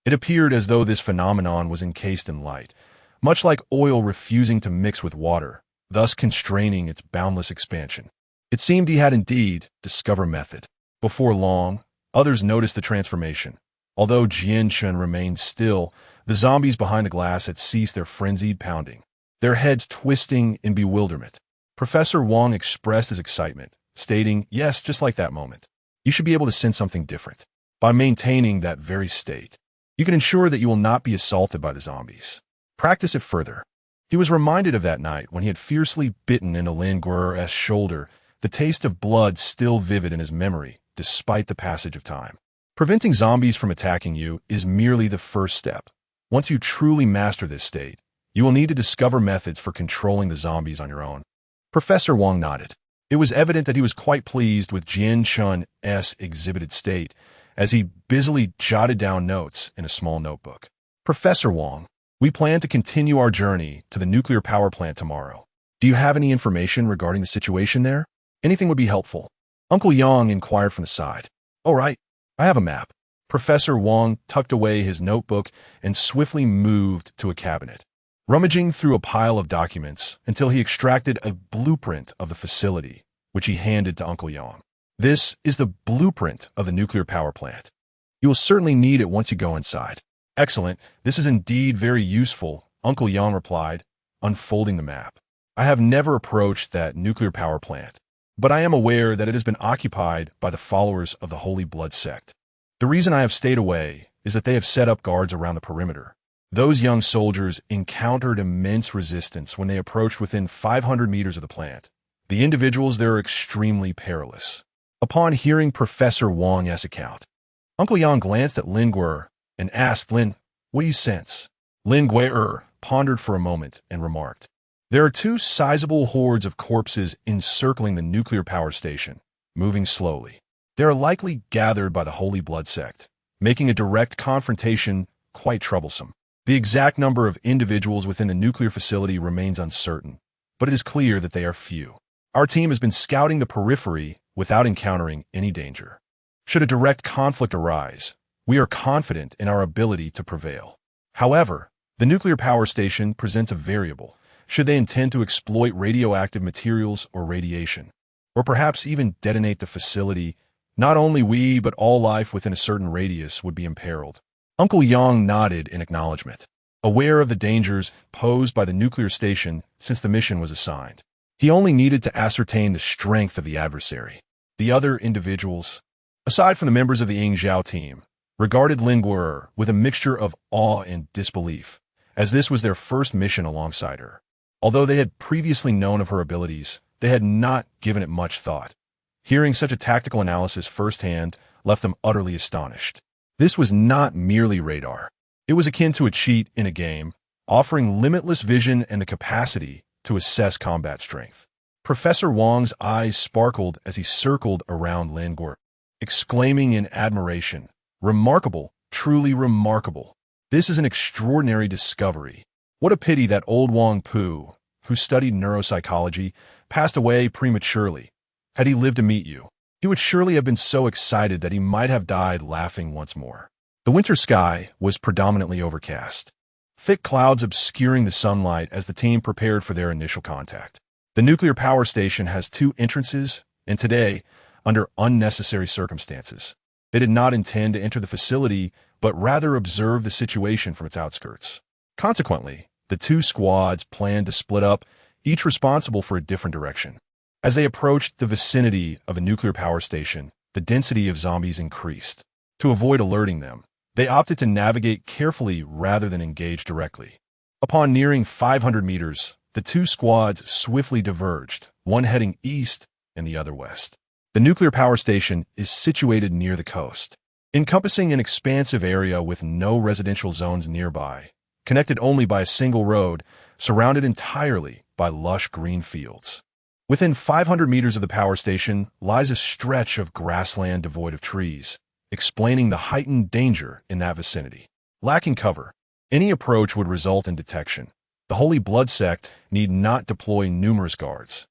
Speaker 1: it appeared as though this phenomenon was encased in light, much like oil refusing to mix with water, thus constraining its boundless expansion. It seemed he had indeed discovered a method. Before long, others noticed the transformation. Although Jian-Shun remained still, the zombies behind the glass had ceased their frenzied pounding, their heads twisting in bewilderment. Professor Wong expressed his excitement, stating, "Yes, just like that moment. You should be able to sense something different. By maintaining that very state, you can ensure that you will not be assaulted by the zombies. Practice it further." He was reminded of that night when he had fiercely bitten into Lin Guer's shoulder, the taste of blood still vivid in his memory, despite the passage of time. Preventing zombies from attacking you is merely the first step. Once you truly master this state, you will need to discover methods for controlling the zombies on your own. Professor Wong nodded. It was evident that he was quite pleased with Jian-Shun's exhibited state, as he busily jotted down notes in a small notebook. "Professor Wong, we plan to continue our journey to the nuclear power plant tomorrow. Do you have any information regarding the situation there? Anything would be helpful." Uncle Yang inquired from the side. "Oh, right. I have a map." Professor Wong tucked away his notebook and swiftly moved to a cabinet, rummaging through a pile of documents until he extracted a blueprint of the facility, which he handed to Uncle Yang. "This is the blueprint of the nuclear power plant. You will certainly need it once you go inside." "Excellent. This is indeed very useful," Uncle Yang replied, unfolding the map. "I have never approached that nuclear power plant, but I am aware that it has been occupied by the followers of the Holy Blood sect. The reason I have stayed away is that they have set up guards around the perimeter. Those young soldiers encountered immense resistance when they approached within 500 meters of the plant. The individuals there are extremely perilous." Upon hearing Professor Wong's account, Uncle Yang glanced at Lin Guer and asked, "Lin, what do you sense?" Lin Guer pondered for a moment and remarked, "There are 2 sizable hordes of corpses encircling the nuclear power station, moving slowly. They are likely gathered by the Holy Blood sect, making a direct confrontation quite troublesome. The exact number of individuals within the nuclear facility remains uncertain, but it is clear that they are few. Our team has been scouting the periphery without encountering any danger. Should a direct conflict arise, we are confident in our ability to prevail. However, the nuclear power station presents a variable, Should they intend to exploit radioactive materials or radiation? Or perhaps even detonate the facility? Not only we, but all life within a certain radius would be imperiled. Uncle Yang nodded in acknowledgement, aware of the dangers posed by the nuclear station since the mission was assigned. He only needed to ascertain the strength of the adversary. The other individuals, aside from the members of the Ying Zhao team, regarded Lin Guo'er with a mixture of awe and disbelief, as this was their first mission alongside her. Although they had previously known of her abilities, they had not given it much thought. Hearing such a tactical analysis firsthand left them utterly astonished. This was not merely radar. It was akin to a cheat in a game, offering limitless vision and the capacity to assess combat strength. Professor Wang's eyes sparkled as he circled around Lin Guo'er, exclaiming in admiration, "Remarkable, truly remarkable. This is an extraordinary discovery. What a pity that old Wang Pu, who studied neuropsychology, passed away prematurely. Had he lived to meet you, he would surely have been so excited that he might have died laughing once more." The winter sky was predominantly overcast, thick clouds obscuring the sunlight as the team prepared for their initial contact. The nuclear power station has 2 entrances, and today, under unnecessary circumstances, they did not intend to enter the facility, but rather observe the situation from its outskirts. Consequently, the 2 squads planned to split up, each responsible for a different direction. As they approached the vicinity of a nuclear power station, the density of zombies increased. To avoid alerting them, they opted to navigate carefully rather than engage directly. Upon nearing 500 meters, the 2 squads swiftly diverged, one heading east and the other west. The nuclear power station is situated near the coast, encompassing an expansive area with no residential zones nearby, connected only by a single road, surrounded entirely by lush green fields. Within 500 meters of the power station lies a stretch of grassland devoid of trees, explaining the heightened danger in that vicinity. Lacking cover, any approach would result in detection. The Holy Blood Sect need not deploy numerous guards,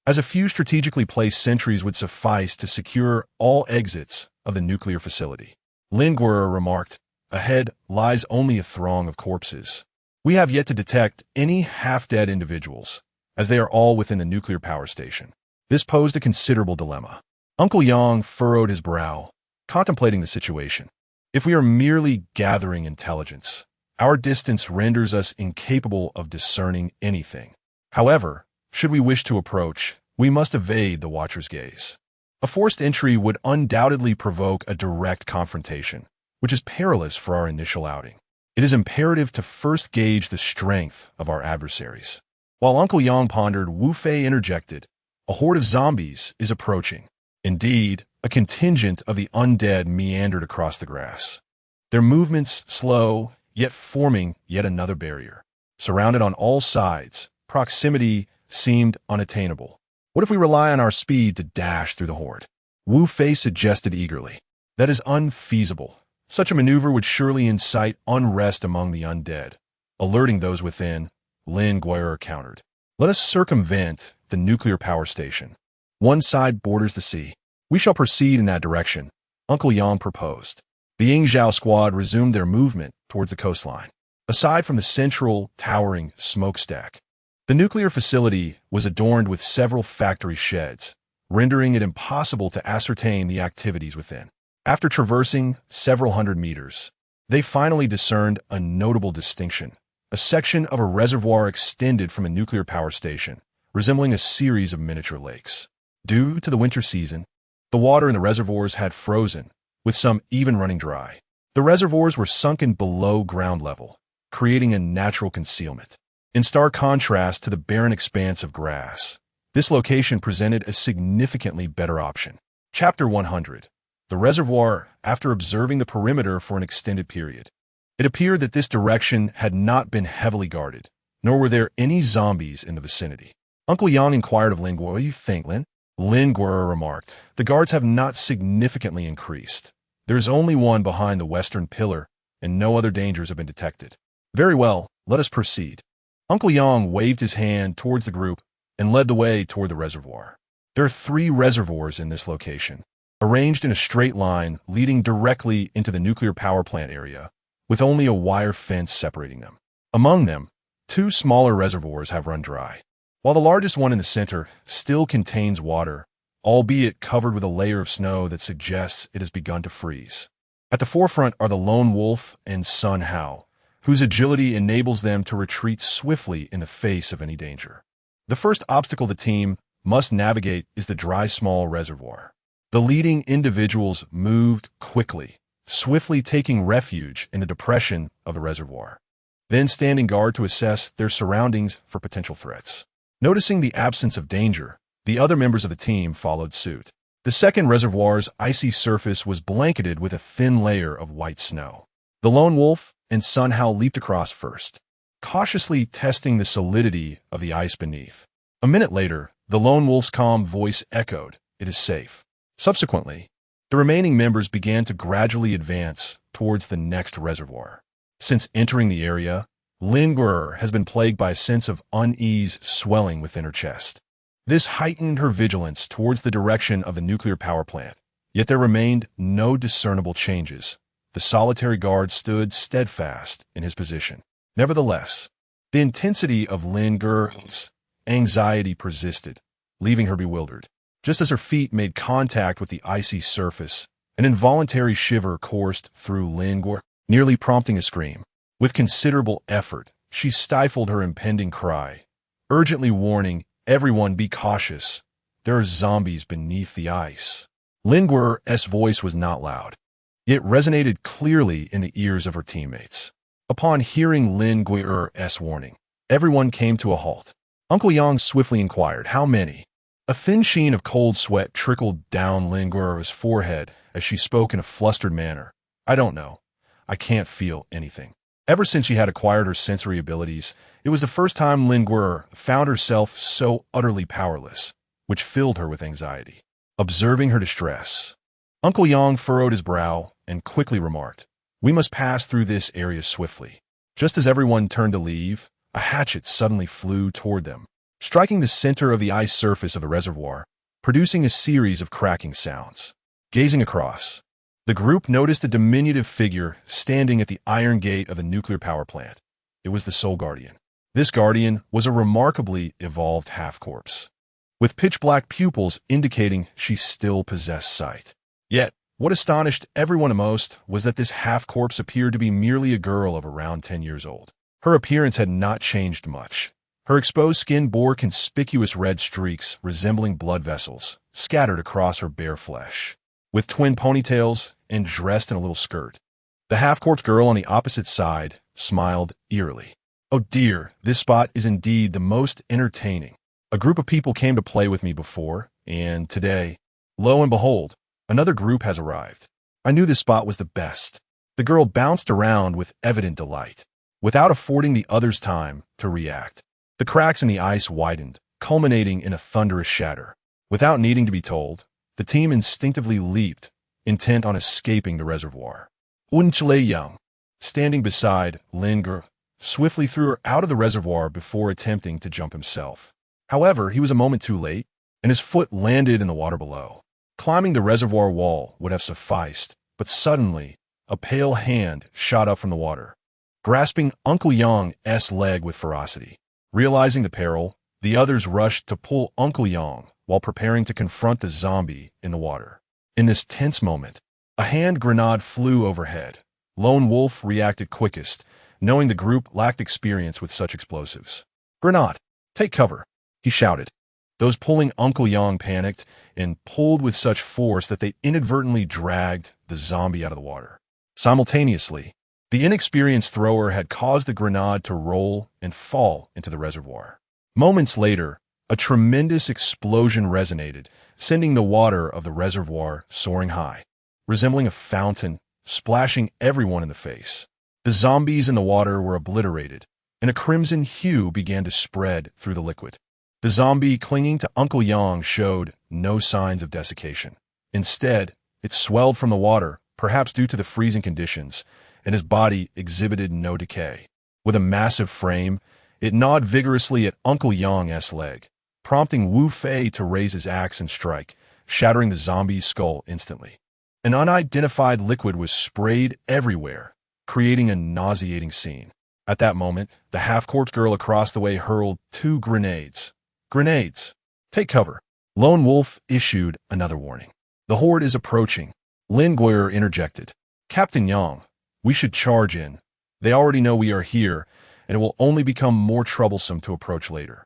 Speaker 1: as a few strategically placed sentries would suffice to secure all exits of the nuclear facility. Lin Guo'er remarked, "Ahead lies only a throng of corpses. We have yet to detect any half-dead individuals, as they are all within the nuclear power station." This posed a considerable dilemma. Uncle Yang furrowed his brow, contemplating the situation. If we are merely gathering intelligence, our distance renders us incapable of discerning anything. However, should we wish to approach, we must evade the Watcher's gaze. A forced entry would undoubtedly provoke a direct confrontation, which is perilous for our initial outing. It is imperative to first gauge the strength of our adversaries. While Uncle Yang pondered, Wu Fei interjected, "A horde of zombies is approaching." Indeed, a contingent of the undead meandered across the grass, their movements slow, yet forming yet another barrier. Surrounded on all sides, proximity seemed unattainable. What if we rely on our speed to dash through the horde? Wu Fei suggested eagerly. That is unfeasible. Such a maneuver would surely incite unrest among the undead, alerting those within. Lin Guo'er countered. Let us circumvent the nuclear power station. One side borders the sea. We shall proceed in that direction, Uncle Yang proposed. The Ying Zhao squad resumed their movement towards the coastline. Aside from the central, towering smokestack, the nuclear facility was adorned with several factory sheds, rendering it impossible to ascertain the activities within. After traversing several hundred meters, they finally discerned a notable distinction. A section of a reservoir extended from a nuclear power station, resembling a series of miniature lakes. Due to the winter season, the water in the reservoirs had frozen, with some even running dry. The reservoirs were sunken below ground level, creating a natural concealment. In stark contrast to the barren expanse of grass, this location presented a significantly better option. Chapter 100. The reservoir, after observing the perimeter for an extended period. It appeared that this direction had not been heavily guarded, nor were there any zombies in the vicinity. Uncle Yang inquired of Lin Guo'er, "What do you think, Lin?" Lin Guo'er remarked, "The guards have not significantly increased. There is only one behind the western pillar, and no other dangers have been detected." "Very well, let us proceed." Uncle Yang waved his hand towards the group and led the way toward the reservoir. There are 3 reservoirs in this location, arranged in a straight line leading directly into the nuclear power plant area, with only a wire fence separating them. Among them, Two smaller reservoirs have run dry, while the largest one in the center still contains water, albeit covered with a layer of snow that suggests it has begun to freeze. At the forefront are the lone wolf and Sun Hao, whose agility enables them to retreat swiftly in the face of any danger. The first obstacle the team must navigate is the dry small reservoir. The leading individuals moved quickly, swiftly taking refuge in the depression of the reservoir, then standing guard to assess their surroundings for potential threats. Noticing the absence of danger, the other members of the team followed suit. The second reservoir's icy surface was blanketed with a thin layer of white snow. The lone wolf and Sun Hao leaped across first, cautiously testing the solidity of the ice beneath. A minute later, the lone wolf's calm voice echoed, "It is safe." Subsequently, the remaining members began to gradually advance towards the next reservoir. Since entering the area, Lin Guer has been plagued by a sense of unease swelling within her chest. This heightened her vigilance towards the direction of the nuclear power plant, yet there remained no discernible changes. The solitary guard stood steadfast in his position. Nevertheless, the intensity of Lin Guer's anxiety persisted, leaving her bewildered. Just as her feet made contact with the icy surface, an involuntary shiver coursed through Lin Guer, nearly prompting a scream. With considerable effort, she stifled her impending cry, urgently warning everyone, "Be cautious. There are zombies beneath the ice." Lin Guer's voice was not loud. It resonated clearly in the ears of her teammates. Upon hearing Lin Guer's warning, everyone came to a halt. Uncle Yang swiftly inquired, "How many?" A thin sheen of cold sweat trickled down Lin Guer's forehead as she spoke in a flustered manner. "I don't know. I can't feel anything." Ever since she had acquired her sensory abilities, it was the first time Lin Guer found herself so utterly powerless, which filled her with anxiety. Observing her distress, Uncle Yang furrowed his brow and quickly remarked, "We must pass through this area swiftly." Just as everyone turned to leave, a hatchet suddenly flew toward them, striking the center of the ice surface of the reservoir, producing a series of cracking sounds. Gazing across, the group noticed a diminutive figure standing at the iron gate of the nuclear power plant. It was the Soul Guardian. This guardian was a remarkably evolved half-corpse, with pitch-black pupils indicating she still possessed sight. Yet, what astonished everyone the most was that this half-corpse appeared to be merely a girl of around 10 years old. Her appearance had not changed much. Her exposed skin bore conspicuous red streaks resembling blood vessels scattered across her bare flesh. With twin ponytails and dressed in a little skirt, the half-corpse girl on the opposite side smiled eerily. "Oh dear, this spot is indeed the most entertaining. A group of people came to play with me before, and today, lo and behold, another group has arrived. I knew this spot was the best." The girl bounced around with evident delight, without affording the others time to react. The cracks in the ice widened, culminating in a thunderous shatter. Without needing to be told, the team instinctively leaped, intent on escaping the reservoir. Unchile Yang, standing beside Lin Guer, swiftly threw her out of the reservoir before attempting to jump himself. However, he was a moment too late, and his foot landed in the water below. Climbing the reservoir wall would have sufficed, but suddenly, a pale hand shot up from the water, grasping Uncle Yang's leg with ferocity. Realizing the peril, the others rushed to pull Uncle Yang while preparing to confront the zombie in the water. In this tense moment, a hand grenade flew overhead. Lone Wolf reacted quickest, knowing the group lacked experience with such explosives. "Grenade, take cover," he shouted. Those pulling Uncle Yang panicked and pulled with such force that they inadvertently dragged the zombie out of the water. Simultaneously, the inexperienced thrower had caused the grenade to roll and fall into the reservoir. Moments later, a tremendous explosion resonated, sending the water of the reservoir soaring high, resembling a fountain, splashing everyone in the face. The zombies in the water were obliterated, and a crimson hue began to spread through the liquid. The zombie clinging to Uncle Yang showed no signs of desiccation. Instead, it swelled from the water, perhaps due to the freezing conditions, and his body exhibited no decay. With a massive frame, it gnawed vigorously at Uncle Yang's leg, prompting Wu Fei to raise his axe and strike, shattering the zombie's skull instantly. An unidentified liquid was sprayed everywhere, creating a nauseating scene. At that moment, the half-corpse girl across the way hurled 2 grenades. Grenades! Take cover! Lone Wolf issued another warning. The horde is approaching. Lin Guier interjected. Captain Yang, we should charge in. They already know we are here, and it will only become more troublesome to approach later.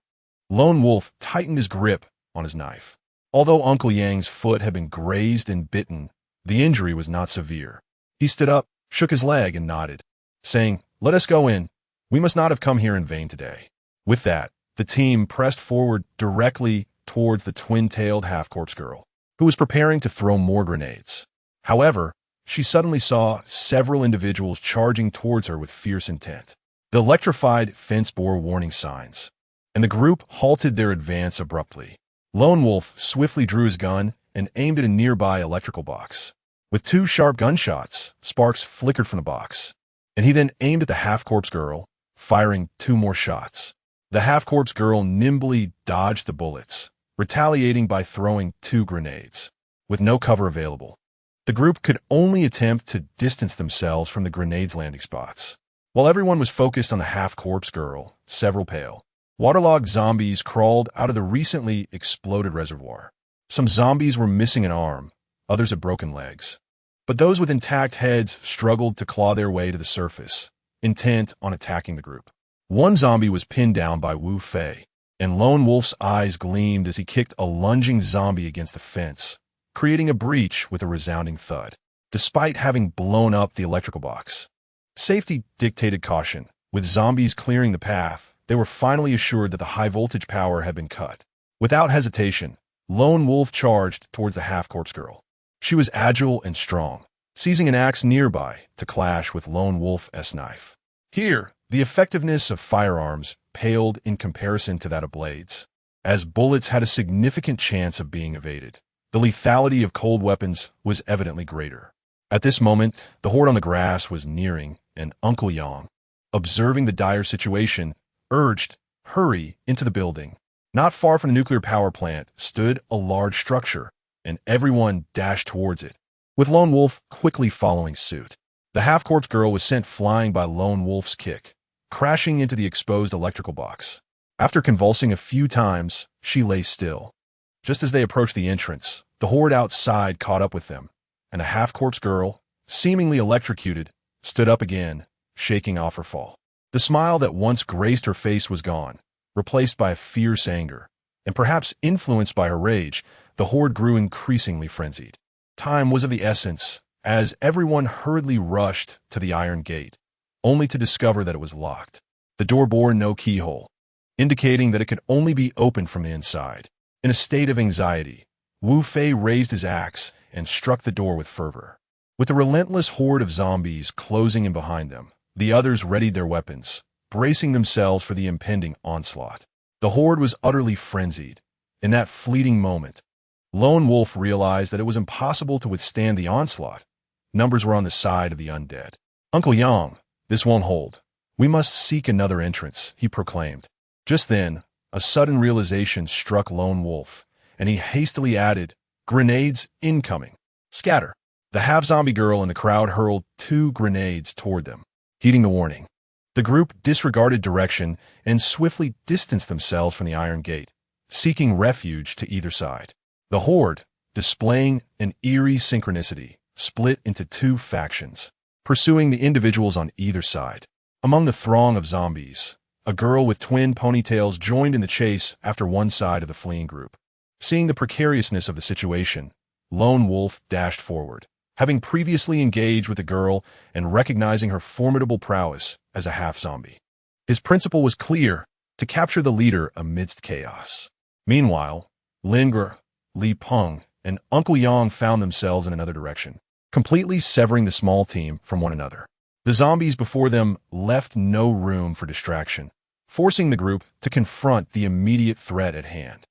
Speaker 1: Lone Wolf tightened his grip on his knife. Although Uncle Yang's foot had been grazed and bitten, the injury was not severe. He stood up, shook his leg, and nodded, saying, "Let us go in. We must not have come here in vain today." With that, the team pressed forward directly towards the twin-tailed half-corpse girl, who was preparing to throw more grenades. However, she suddenly saw several individuals charging towards her with fierce intent. The electrified fence bore warning signs, and the group halted their advance abruptly. Lone Wolf swiftly drew his gun and aimed at a nearby electrical box. With 2 sharp gunshots, sparks flickered from the box, and he then aimed at the half-corpse girl, firing 2 more shots. The half-corpse girl nimbly dodged the bullets, retaliating by throwing 2 grenades. With no cover available, the group could only attempt to distance themselves from the grenades' landing spots. While everyone was focused on the half-corpse girl, several pale, waterlogged zombies crawled out of the recently exploded reservoir. Some zombies were missing an arm, others had broken legs. But those with intact heads struggled to claw their way to the surface, intent on attacking the group. One zombie was pinned down by Wu Fei, and Lone Wolf's eyes gleamed as he kicked a lunging zombie against the fence, creating a breach with a resounding thud, despite having blown up the electrical box. Safety dictated caution. With zombies clearing the path, they were finally assured that the high-voltage power had been cut. Without hesitation, Lone Wolf charged towards the half-corpse girl. She was agile and strong, seizing an axe nearby to clash with Lone Wolf's knife. Here, the effectiveness of firearms paled in comparison to that of blades, as bullets had a significant chance of being evaded. The lethality of cold weapons was evidently greater. At this moment, the horde on the grass was nearing, and Uncle Yang, observing the dire situation, urged, "Hurry into the building." Not far from the nuclear power plant stood a large structure, and everyone dashed towards it, with Lone Wolf quickly following suit. The half-corpse girl was sent flying by Lone Wolf's kick, crashing into the exposed electrical box. After convulsing a few times, she lay still. Just as they approached the entrance, the horde outside caught up with them, and the half-corpse girl, seemingly electrocuted, stood up again, shaking off her fall. The smile that once graced her face was gone, replaced by a fierce anger, and perhaps influenced by her rage, the horde grew increasingly frenzied. Time was of the essence, as everyone hurriedly rushed to the iron gate, only to discover that it was locked. The door bore no keyhole, indicating that it could only be opened from the inside. In a state of anxiety, Wu Fei raised his axe and struck the door with fervor. With the relentless horde of zombies closing in behind them, the others readied their weapons, bracing themselves for the impending onslaught. The horde was utterly frenzied. In that fleeting moment, Lone Wolf realized that it was impossible to withstand the onslaught. Numbers were on the side of the undead. "Uncle Yang, this won't hold. We must seek another entrance," he proclaimed. Just then, a sudden realization struck Lone Wolf, and he hastily added, "Grenades incoming. Scatter." The half-zombie girl in the crowd hurled 2 grenades toward them. Heeding the warning, the group disregarded direction and swiftly distanced themselves from the iron gate, seeking refuge to either side. The horde, displaying an eerie synchronicity, split into 2 factions, pursuing the individuals on either side. Among the throng of zombies, a girl with twin ponytails joined in the chase after one side of the fleeing group. Seeing the precariousness of the situation, Lone Wolf dashed forward, having previously engaged with the girl and recognizing her formidable prowess as a half-zombie. His principle was clear: to capture the leader amidst chaos. Meanwhile, Lin Guier, Li Peng, and Uncle Yang found themselves in another direction, completely severing the small team from one another. The zombies before them left no room for distraction, forcing the group to confront the immediate threat at hand.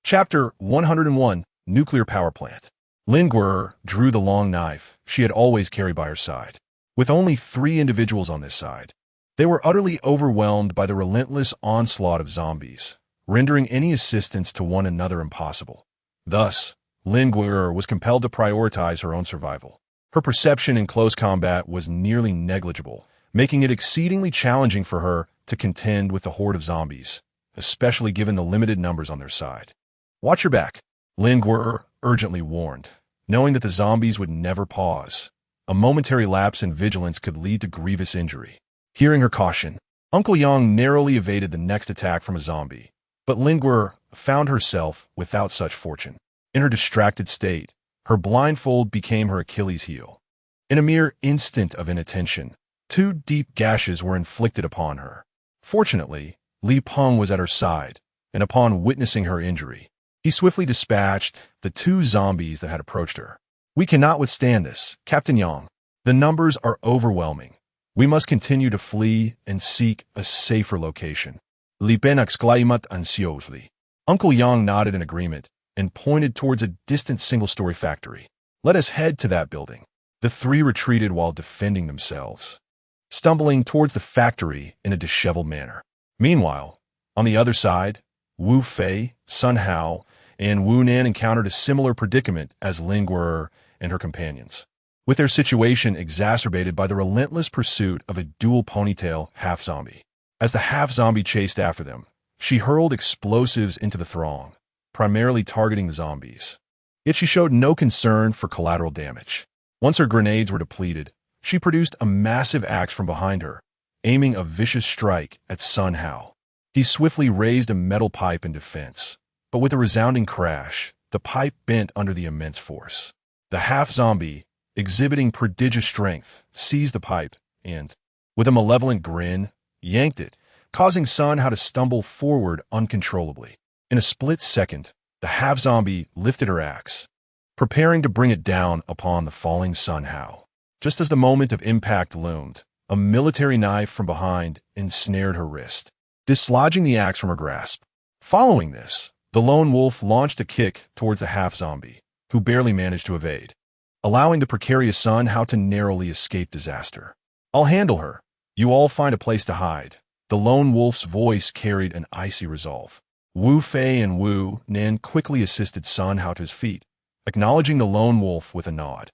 Speaker 1: Chapter 101: Nuclear Power Plant. Lin Guier drew the long knife she had always carried by her side. With only 3 individuals on this side, they were utterly overwhelmed by the relentless onslaught of zombies, rendering any assistance to one another impossible. Thus, Lin Guier was compelled to prioritize her own survival. Her perception in close combat was nearly negligible, making it exceedingly challenging for her to contend with the horde of zombies, especially given the limited numbers on their side. "Watch your back," Lin Guer urgently warned, knowing that the zombies would never pause. A momentary lapse in vigilance could lead to grievous injury. Hearing her caution, Uncle Yang narrowly evaded the next attack from a zombie, but Lin Guer found herself without such fortune. In her distracted state, her blindfold became her Achilles heel. In a mere instant of inattention, 2 deep gashes were inflicted upon her. Fortunately, Li Peng was at her side, and upon witnessing her injury, he swiftly dispatched the 2 zombies that had approached her. "We cannot withstand this, Captain Yang. The numbers are overwhelming. We must continue to flee and seek a safer location." Li Peng exclaimed anxiously. Uncle Yang nodded in agreement and pointed towards a distant single-story factory. "Let us head to that building." The 3 retreated while defending themselves, stumbling towards the factory in a disheveled manner. Meanwhile, on the other side, Wu Fei, Sun Hao, and Wu Nan encountered a similar predicament as Lin Guer and her companions, with their situation exacerbated by the relentless pursuit of a dual ponytail half-zombie. As the half-zombie chased after them, she hurled explosives into the throng, primarily targeting the zombies. Yet she showed no concern for collateral damage. Once her grenades were depleted, she produced a massive axe from behind her, aiming a vicious strike at Sun Hao. He swiftly raised a metal pipe in defense, but with a resounding crash, the pipe bent under the immense force. The half-zombie, exhibiting prodigious strength, seized the pipe and, with a malevolent grin, yanked it, causing Sun Hao to stumble forward uncontrollably. In a split second, the half-zombie lifted her axe, preparing to bring it down upon the falling Sun Hao. Just as the moment of impact loomed, a military knife from behind ensnared her wrist, dislodging the axe from her grasp. Following this, the lone wolf launched a kick towards the half-zombie, who barely managed to evade, allowing the precarious Sun Hao to narrowly escape disaster. "I'll handle her. You all find a place to hide." The lone wolf's voice carried an icy resolve. Wu Fei and Wu Nan quickly assisted Sun Hao to his feet, acknowledging the lone wolf with a nod.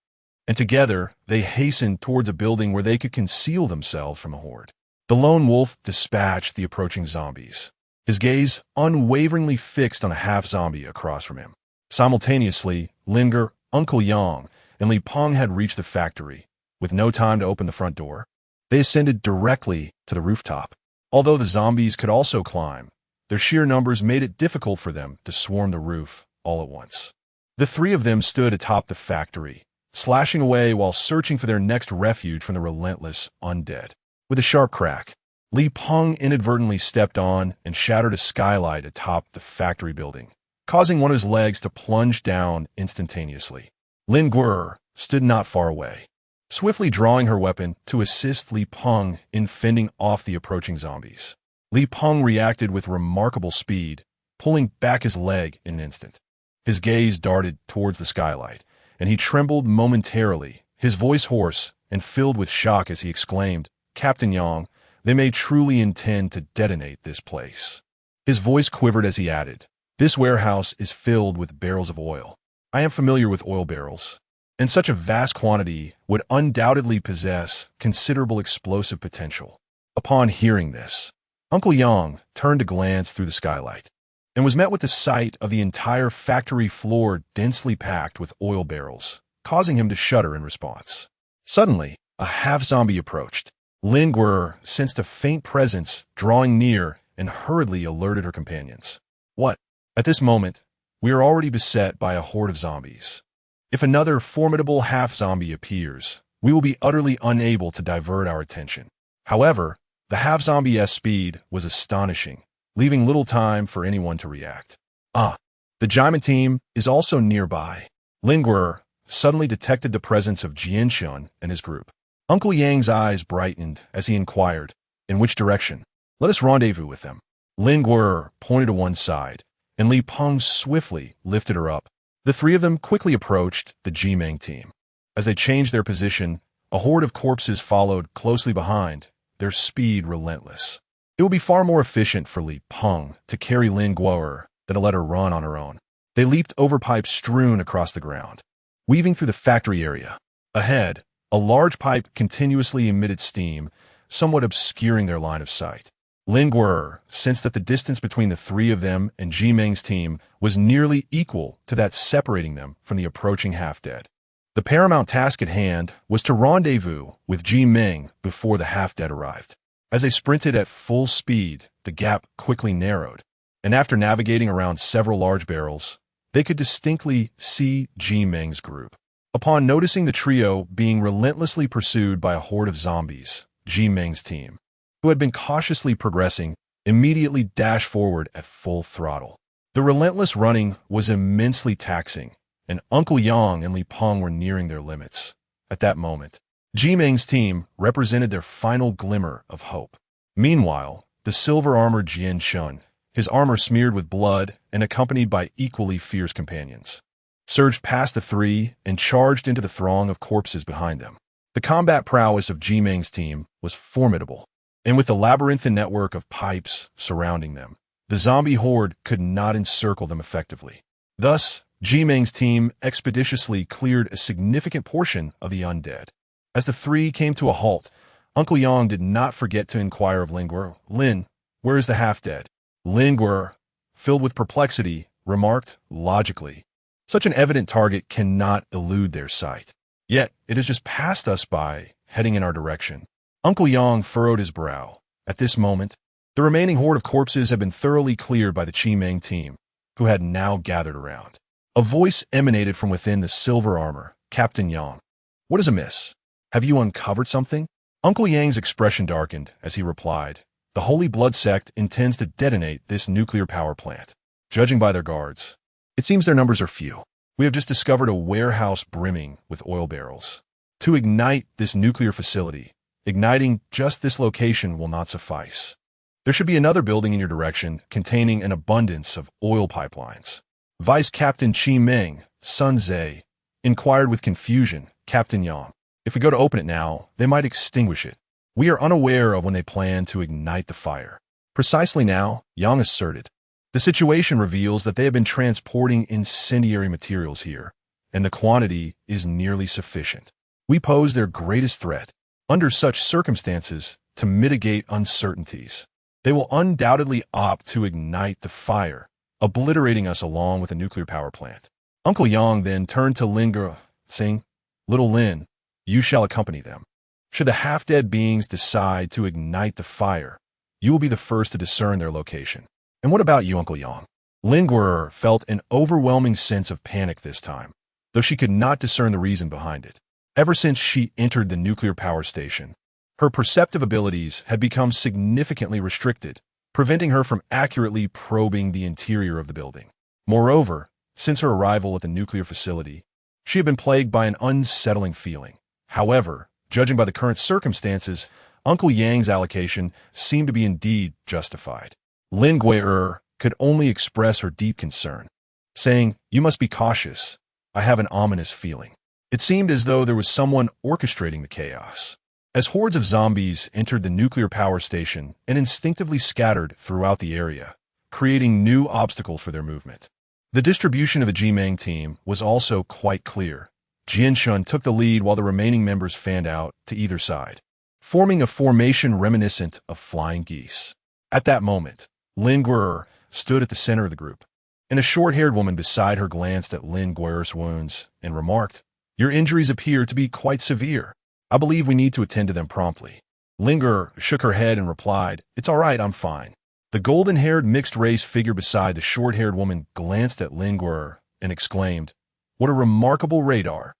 Speaker 1: And together, they hastened towards a building where they could conceal themselves from the horde. The lone wolf dispatched the approaching zombies, his gaze unwaveringly fixed on a half-zombie across from him. Simultaneously, Lin Guer, Uncle Yang, and Li Peng had reached the factory. With no time to open the front door, they ascended directly to the rooftop. Although the zombies could also climb, their sheer numbers made it difficult for them to swarm the roof all at once. The 3 of them stood atop the factory, slashing away while searching for their next refuge from the relentless undead. With a sharp crack, Li Peng inadvertently stepped on and shattered a skylight atop the factory building, causing one of his legs to plunge down instantaneously. Lin Guer stood not far away, swiftly drawing her weapon to assist Li Peng in fending off the approaching zombies. Li Peng reacted with remarkable speed, pulling back his leg in an instant. His gaze darted towards the skylight, and he trembled momentarily, his voice hoarse and filled with shock as he exclaimed, "Captain Yang, they may truly intend to detonate this place." His voice quivered as he added, "This warehouse is filled with barrels of oil. I am familiar with oil barrels, and such a vast quantity would undoubtedly possess considerable explosive potential." Upon hearing this, Uncle Yang turned to glance through the skylight, and was met with the sight of the entire factory floor densely packed with oil barrels, causing him to shudder in response. Suddenly, a half-zombie approached. Lin Guer sensed a faint presence drawing near and hurriedly alerted her companions. "What?" At this moment, we are already beset by a horde of zombies. If another formidable half-zombie appears, we will be utterly unable to divert our attention. However, the half-zombie's speed was astonishing, leaving little time for anyone to react. The Jaimin team is also nearby. Lin Guer suddenly detected the presence of Jianshun and his group. Uncle Yang's eyes brightened as he inquired, "In which direction?" "Let us rendezvous with them." Lin Guer pointed to one side, and Li Peng swiftly lifted her up. The 3 of them quickly approached the Jimeng team. As they changed their position, a horde of corpses followed closely behind, their speed relentless. It would be far more efficient for Li Peng to carry Lin Guer than to let her run on her own. They leaped over pipes strewn across the ground, weaving through the factory area. Ahead, a large pipe continuously emitted steam, somewhat obscuring their line of sight. Lin Guer sensed that the distance between the three of them and Ji Meng's team was nearly equal to that separating them from the approaching half-dead. The paramount task at hand was to rendezvous with Ji Meng before the half-dead arrived. As they sprinted at full speed, the gap quickly narrowed, and after navigating around several large barrels, they could distinctly see Ji Meng's group. Upon noticing the trio being relentlessly pursued by a horde of zombies, Ji Meng's team, who had been cautiously progressing, immediately dashed forward at full throttle. The relentless running was immensely taxing, and Uncle Yang and Li Peng were nearing their limits. At that moment, Ji Meng's team represented their final glimmer of hope. Meanwhile, the silver-armored Jian Shun, his armor smeared with blood and accompanied by equally fierce companions, surged past the three and charged into the throng of corpses behind them. The combat prowess of Ji Meng's team was formidable, and with the labyrinthine network of pipes surrounding them, the zombie horde could not encircle them effectively. Thus, Ji Meng's team expeditiously cleared a significant portion of the undead. As the three came to a halt, Uncle Yang did not forget to inquire of Lin Guer, "Lin, where is the half-dead?" Lin Guer, filled with perplexity, remarked logically, "Such an evident target cannot elude their sight. Yet, it has just passed us by, heading in our direction." Uncle Yang furrowed his brow. At this moment, the remaining horde of corpses had been thoroughly cleared by the Ji Meng team, who had now gathered around. A voice emanated from within the silver armor. "Captain Yang, what is amiss? Have you uncovered something?" Uncle Yang's expression darkened as he replied, "The Holy Blood Sect intends to detonate this nuclear power plant. Judging by their guards, it seems their numbers are few. We have just discovered a warehouse brimming with oil barrels. To ignite this nuclear facility, igniting just this location will not suffice. There should be another building in your direction containing an abundance of oil pipelines." Vice Captain Chi Meng, Sun Zhe, inquired with confusion, "Captain Yang, if we go to open it now, they might extinguish it. We are unaware of when they plan to ignite the fire." "Precisely now," Yang asserted. "The situation reveals that they have been transporting incendiary materials here, and the quantity is nearly sufficient. We pose their greatest threat. Under such circumstances, to mitigate uncertainties, they will undoubtedly opt to ignite the fire, obliterating us along with a nuclear power plant." Uncle Yang then turned to Lin Guer, saying, "Little Lin, you shall accompany them. Should the half-dead beings decide to ignite the fire, you will be the first to discern their location." "And what about you, Uncle Yang?" Lin Guer felt an overwhelming sense of panic this time, though she could not discern the reason behind it. Ever since she entered the nuclear power station, her perceptive abilities had become significantly restricted, preventing her from accurately probing the interior of the building. Moreover, since her arrival at the nuclear facility, she had been plagued by an unsettling feeling. However, judging by the current circumstances, Uncle Yang's allocation seemed to be indeed justified. Lin Guer could only express her deep concern, saying, "You must be cautious. I have an ominous feeling." It seemed as though there was someone orchestrating the chaos. As hordes of zombies entered the nuclear power station and instinctively scattered throughout the area, creating new obstacles for their movement. The distribution of the Ji Meng team was also quite clear. Jian Shun took the lead while the remaining members fanned out to either side, forming a formation reminiscent of flying geese. At that moment, Lin Guer stood at the center of the group, and a short-haired woman beside her glanced at Lin Guer's wounds and remarked, "Your injuries appear to be quite severe. I believe we need to attend to them promptly." Lin Guer shook her head and replied, "It's all right, I'm fine." The golden-haired mixed-race figure beside the short-haired woman glanced at Lin Guer and exclaimed, "What a remarkable radar.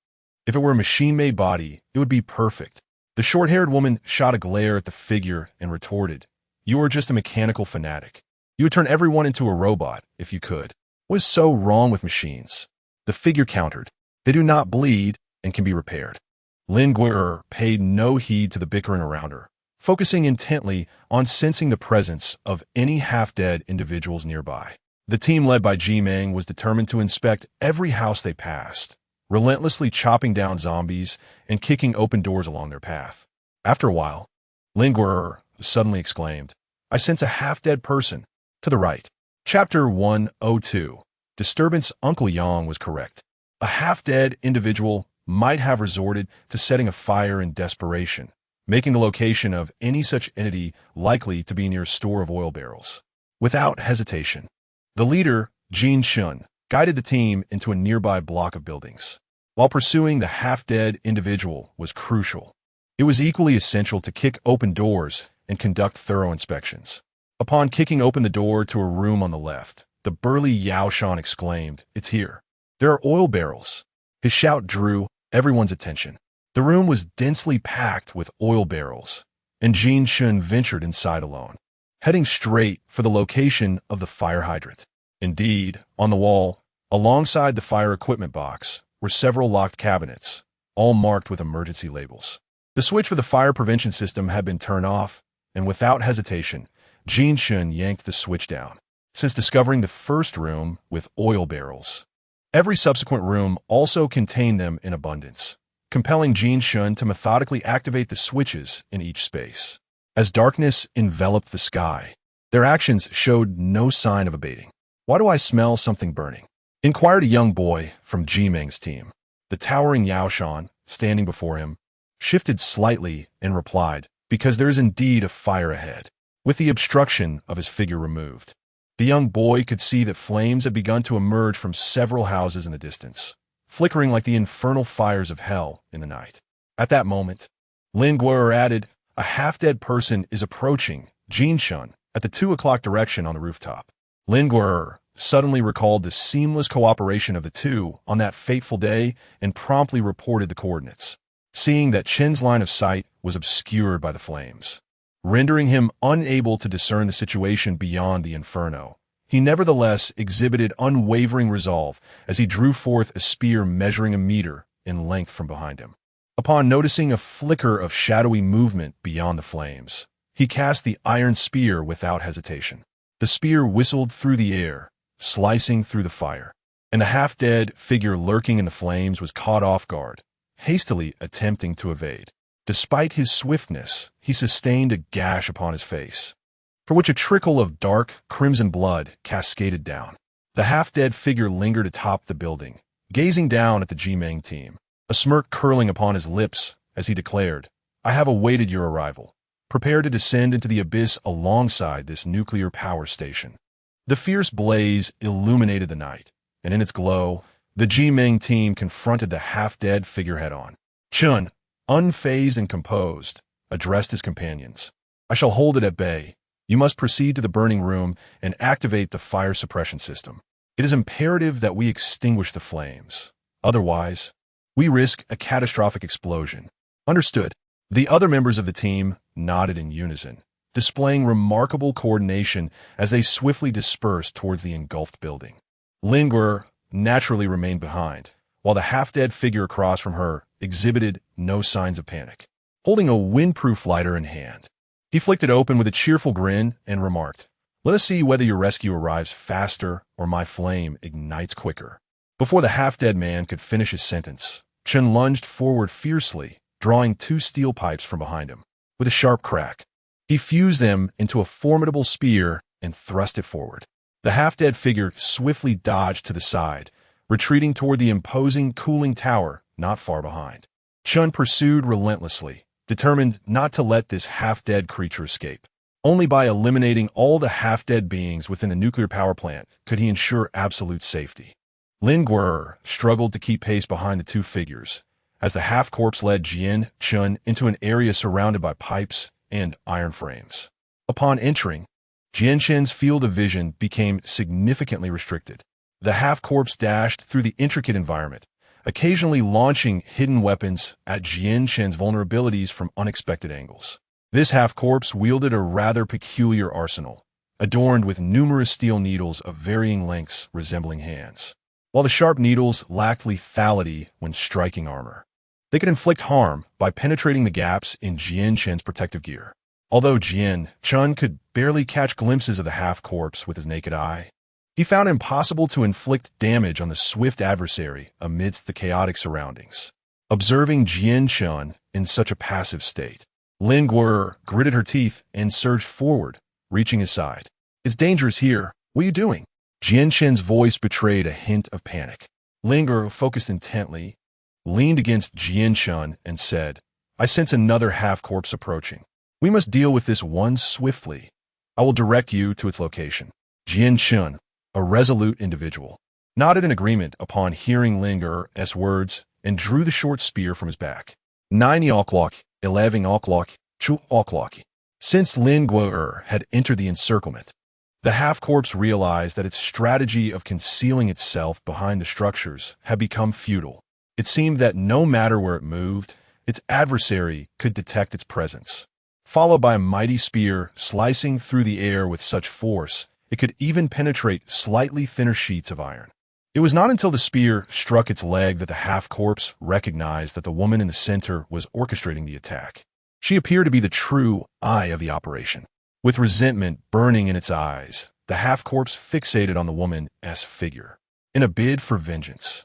Speaker 1: If it were a machine-made body, it would be perfect." The short-haired woman shot a glare at the figure and retorted, "You are just a mechanical fanatic. You would turn everyone into a robot if you could. What is so wrong with machines?" The figure countered, "They do not bleed and can be repaired." Lin Guer paid no heed to the bickering around her, focusing intently on sensing the presence of any half-dead individuals nearby. The team led by Ji Meng was determined to inspect every house they passed, relentlessly chopping down zombies and kicking open doors along their path. After a while, Lin Guer suddenly exclaimed, "I sense a half-dead person to the right." Chapter 102. Disturbance. Uncle Yang was correct. A half-dead individual might have resorted to setting a fire in desperation, making the location of any such entity likely to be near a store of oil barrels. Without hesitation, the leader, Jin Shun, guided the team into a nearby block of buildings. While pursuing the half-dead individual was crucial, it was equally essential to kick open doors and conduct thorough inspections. Upon kicking open the door to a room on the left, the burly Yao Shan exclaimed, "It's here. There are oil barrels." His shout drew everyone's attention. The room was densely packed with oil barrels, and Jin Shun ventured inside alone, heading straight for the location of the fire hydrant. Indeed, on the wall, alongside the fire equipment box, were several locked cabinets, all marked with emergency labels. The switch for the fire prevention system had been turned off, and without hesitation, Jin Shun yanked the switch down. Since discovering the first room with oil barrels, every subsequent room also contained them in abundance, compelling Jin Shun to methodically activate the switches in each space. As darkness enveloped the sky, their actions showed no sign of abating. "Why do I smell something burning?" inquired a young boy from Jimeng's team. The towering Yao Shan, standing before him, shifted slightly and replied, "Because there is indeed a fire ahead." With the obstruction of his figure removed, the young boy could see that flames had begun to emerge from several houses in the distance, flickering like the infernal fires of hell in the night. At that moment, Lin Guer added, "A half-dead person is approaching Jin Shun at the 2 o'clock direction on the rooftop." Lin Guer suddenly recalled the seamless cooperation of the two on that fateful day and promptly reported the coordinates, seeing that Chen's line of sight was obscured by the flames, rendering him unable to discern the situation beyond the inferno. He nevertheless exhibited unwavering resolve as he drew forth a spear measuring a meter in length from behind him. Upon noticing a flicker of shadowy movement beyond the flames, he cast the iron spear without hesitation. The spear whistled through the air, slicing through the fire, and the half-dead figure lurking in the flames was caught off guard, hastily attempting to evade. Despite his swiftness, he sustained a gash upon his face, for which a trickle of dark, crimson blood cascaded down. The half-dead figure lingered atop the building, gazing down at the Jimeng team, a smirk curling upon his lips as he declared, "I have awaited your arrival. Prepare to descend into the abyss alongside this nuclear power station." The fierce blaze illuminated the night, and in its glow, the Jimeng team confronted the half-dead figure head-on. Chun, unfazed and composed, addressed his companions. "I shall hold it at bay. You must proceed to the burning room and activate the fire suppression system. It is imperative that we extinguish the flames. Otherwise, we risk a catastrophic explosion." "Understood." The other members of the team nodded in unison, displaying remarkable coordination as they swiftly dispersed towards the engulfed building. Lin Guer naturally remained behind, while the half-dead figure across from her exhibited no signs of panic. Holding a windproof lighter in hand, he flicked it open with a cheerful grin and remarked, "Let us see whether your rescue arrives faster or my flame ignites quicker." Before the half-dead man could finish his sentence, Chen lunged forward fiercely, drawing 2 steel pipes from behind him. With a sharp crack, he fused them into a formidable spear and thrust it forward. The half-dead figure swiftly dodged to the side, retreating toward the imposing cooling tower not far behind. Chun pursued relentlessly, determined not to let this half-dead creature escape. Only by eliminating all the half-dead beings within the nuclear power plant could he ensure absolute safety. Lin Guer struggled to keep pace behind the two figures, as the half-corpse led Jian Chun into an area surrounded by pipes and iron frames. Upon entering, Jian Chen's field of vision became significantly restricted. The half-corpse dashed through the intricate environment, occasionally launching hidden weapons at Jian Chen's vulnerabilities from unexpected angles. This half-corpse wielded a rather peculiar arsenal, adorned with numerous steel needles of varying lengths resembling hands. While the sharp needles lacked lethality when striking armor, they could inflict harm by penetrating the gaps in Jian Chen's protective gear. Although Jian Chun could barely catch glimpses of the half-corpse with his naked eye, he found it impossible to inflict damage on the swift adversary amidst the chaotic surroundings. Observing Jian Chun in such a passive state, Lin Guer gritted her teeth and surged forward, reaching his side. "It's dangerous here. What are you doing?" Jian Chen's voice betrayed a hint of panic. Lin Guer, focused intently, leaned against Jian Chun and said, I sense another half-corpse approaching. We must deal with this one swiftly. I will direct you to its location. Jian Chun, a resolute individual, nodded in agreement upon hearing Lin Guo's words and drew the short spear from his back. 9 o'clock, 11 o'clock, 2 o'clock. Since Lin Guo had entered the encirclement, the half-corpse realized that its strategy of concealing itself behind the structures had become futile. It seemed that no matter where it moved, its adversary could detect its presence. Followed by a mighty spear slicing through the air with such force, it could even penetrate slightly thinner sheets of iron. It was not until the spear struck its leg that the half-corpse recognized that the woman in the center was orchestrating the attack. She appeared to be the true eye of the operation. With resentment burning in its eyes, the half-corpse fixated on the woman's figure. In a bid for vengeance,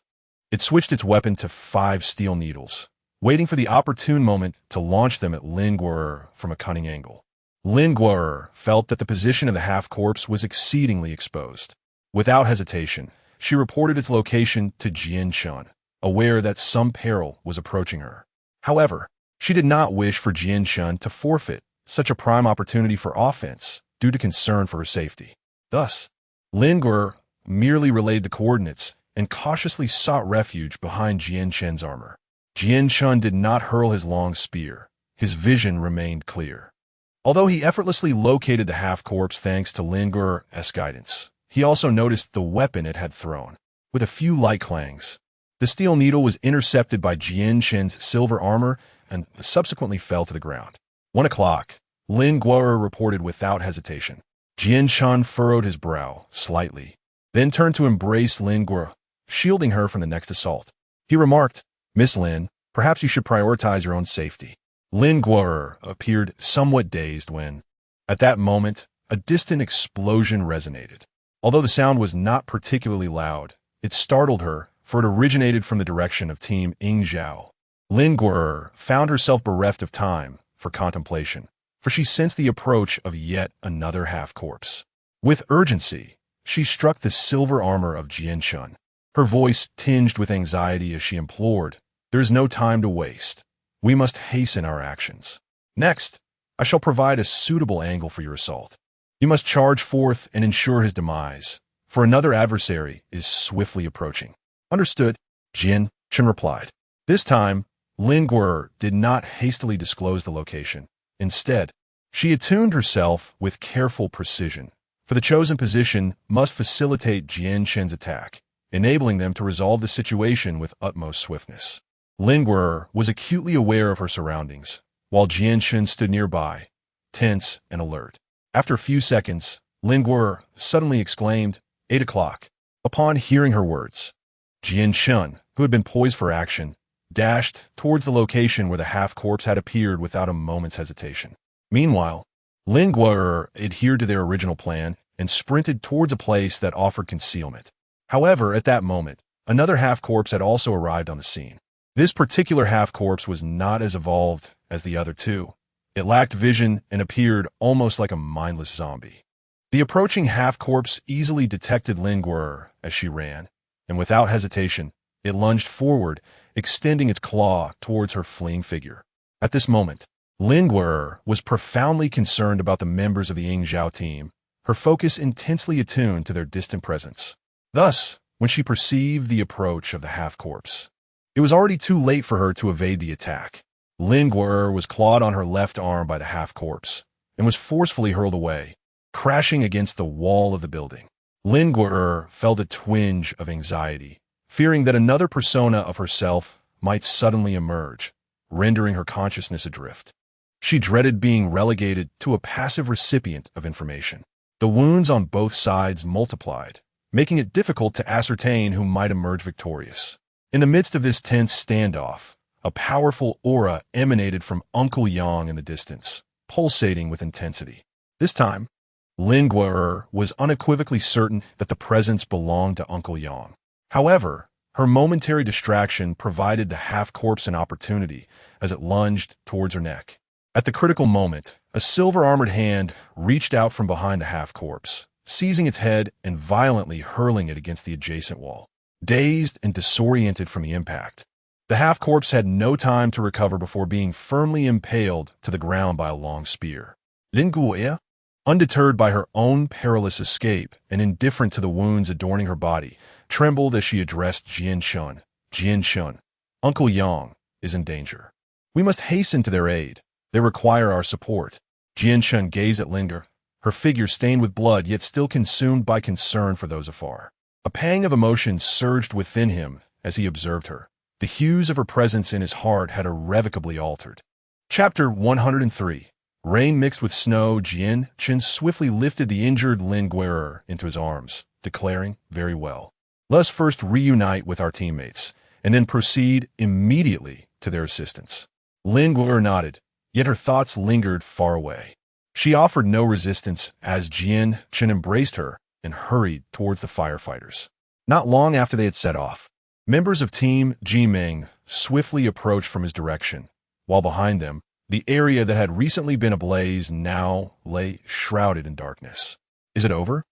Speaker 1: it switched its weapon to 5 steel needles, waiting for the opportune moment to launch them at Lin Guo from a cunning angle. Lin Guo felt that the position of the half-corpse was exceedingly exposed. Without hesitation, she reported its location to Jian Chun, aware that some peril was approaching her. However, she did not wish for Jian Chun to forfeit such a prime opportunity for offense due to concern for her safety. Thus, Lin Guo merely relayed the coordinates and cautiously sought refuge behind Jian Chun's armor. Jian Chun did not hurl his long spear. His vision remained clear. Although he effortlessly located the half-corpse thanks to Lin Guo's guidance, he also noticed the weapon it had thrown. With a few light clangs, the steel needle was intercepted by Jian Chun's silver armor and subsequently fell to the ground. 1 o'clock, Lin Guo reported without hesitation. Jian Chun furrowed his brow slightly, then turned to embrace Lin Guo, shielding her from the next assault. He remarked, "Miss Lin, perhaps you should prioritize your own safety." Lin Guo appeared somewhat dazed when, at that moment, a distant explosion resonated. Although the sound was not particularly loud, it startled her, for it originated from the direction of Team Ying Zhao. Lin Guo found herself bereft of time for contemplation, for she sensed the approach of yet another half-corpse. With urgency, she struck the silver armor of Jian Chun, her voice tinged with anxiety as she implored, "There is no time to waste. We must hasten our actions. Next, I shall provide a suitable angle for your assault. You must charge forth and ensure his demise, for another adversary is swiftly approaching." "Understood," Jian Chun replied. This time, Lin Guo did not hastily disclose the location. Instead, she attuned herself with careful precision, for the chosen position must facilitate Jian Chun's attack, enabling them to resolve the situation with utmost swiftness. Lin Guo was acutely aware of her surroundings, while Jian Chun stood nearby, tense and alert. After a few seconds, Lin Guo suddenly exclaimed, 8 o'clock. Upon hearing her words, Jian Chun, who had been poised for action, dashed towards the location where the half-corpse had appeared without a moment's hesitation. Meanwhile, Lin Guo adhered to their original plan and sprinted towards a place that offered concealment. However, at that moment, another half-corpse had also arrived on the scene. This particular half-corpse was not as evolved as the other two. It lacked vision and appeared almost like a mindless zombie. The approaching half-corpse easily detected Lin Guo as she ran, and without hesitation, it lunged forward, extending its claw towards her fleeing figure. At this moment, Lin Guo was profoundly concerned about the members of the Ying Zhao team, her focus intensely attuned to their distant presence. Thus, when she perceived the approach of the half-corpse, it was already too late for her to evade the attack. Lin Guo was clawed on her left arm by the half-corpse and was forcefully hurled away, crashing against the wall of the building. Lin Guo felt a twinge of anxiety, fearing that another persona of herself might suddenly emerge, rendering her consciousness adrift. She dreaded being relegated to a passive recipient of information. The wounds on both sides multiplied, making it difficult to ascertain who might emerge victorious. In the midst of this tense standoff, a powerful aura emanated from Uncle Yang in the distance, pulsating with intensity. This time, Lin Guo was unequivocally certain that the presence belonged to Uncle Yang. However, her momentary distraction provided the half-corpse an opportunity as it lunged towards her neck. At the critical moment, a silver-armored hand reached out from behind the half-corpse, seizing its head and violently hurling it against the adjacent wall. Dazed and disoriented from the impact, The half-corpse had no time to recover before being firmly impaled to the ground by a long spear. Lin Guoya, undeterred by her own perilous escape and indifferent to the wounds adorning her body, trembled as she addressed Jian Shun. Jian Shun, Uncle Yang is in danger. We must hasten to their aid. They require our support. Jian Shun gazed at Linger, her figure stained with blood yet still consumed by concern for those afar. A pang of emotion surged within him as he observed her. The hues of her presence in his heart had irrevocably altered. Chapter 103. Rain mixed with snow. Jian Chen swiftly lifted the injured Lin Guo'er into his arms, declaring, "Very well. Let us first reunite with our teammates, and then proceed immediately to their assistance." Lin Guo'er nodded, yet her thoughts lingered far away. She offered no resistance as Jian Chen embraced her and hurried towards the firefighters. Not long after they had set off, members of Team Jimeng swiftly approached from his direction, while behind them, the area that had recently been ablaze now lay shrouded in darkness. "Is it over?"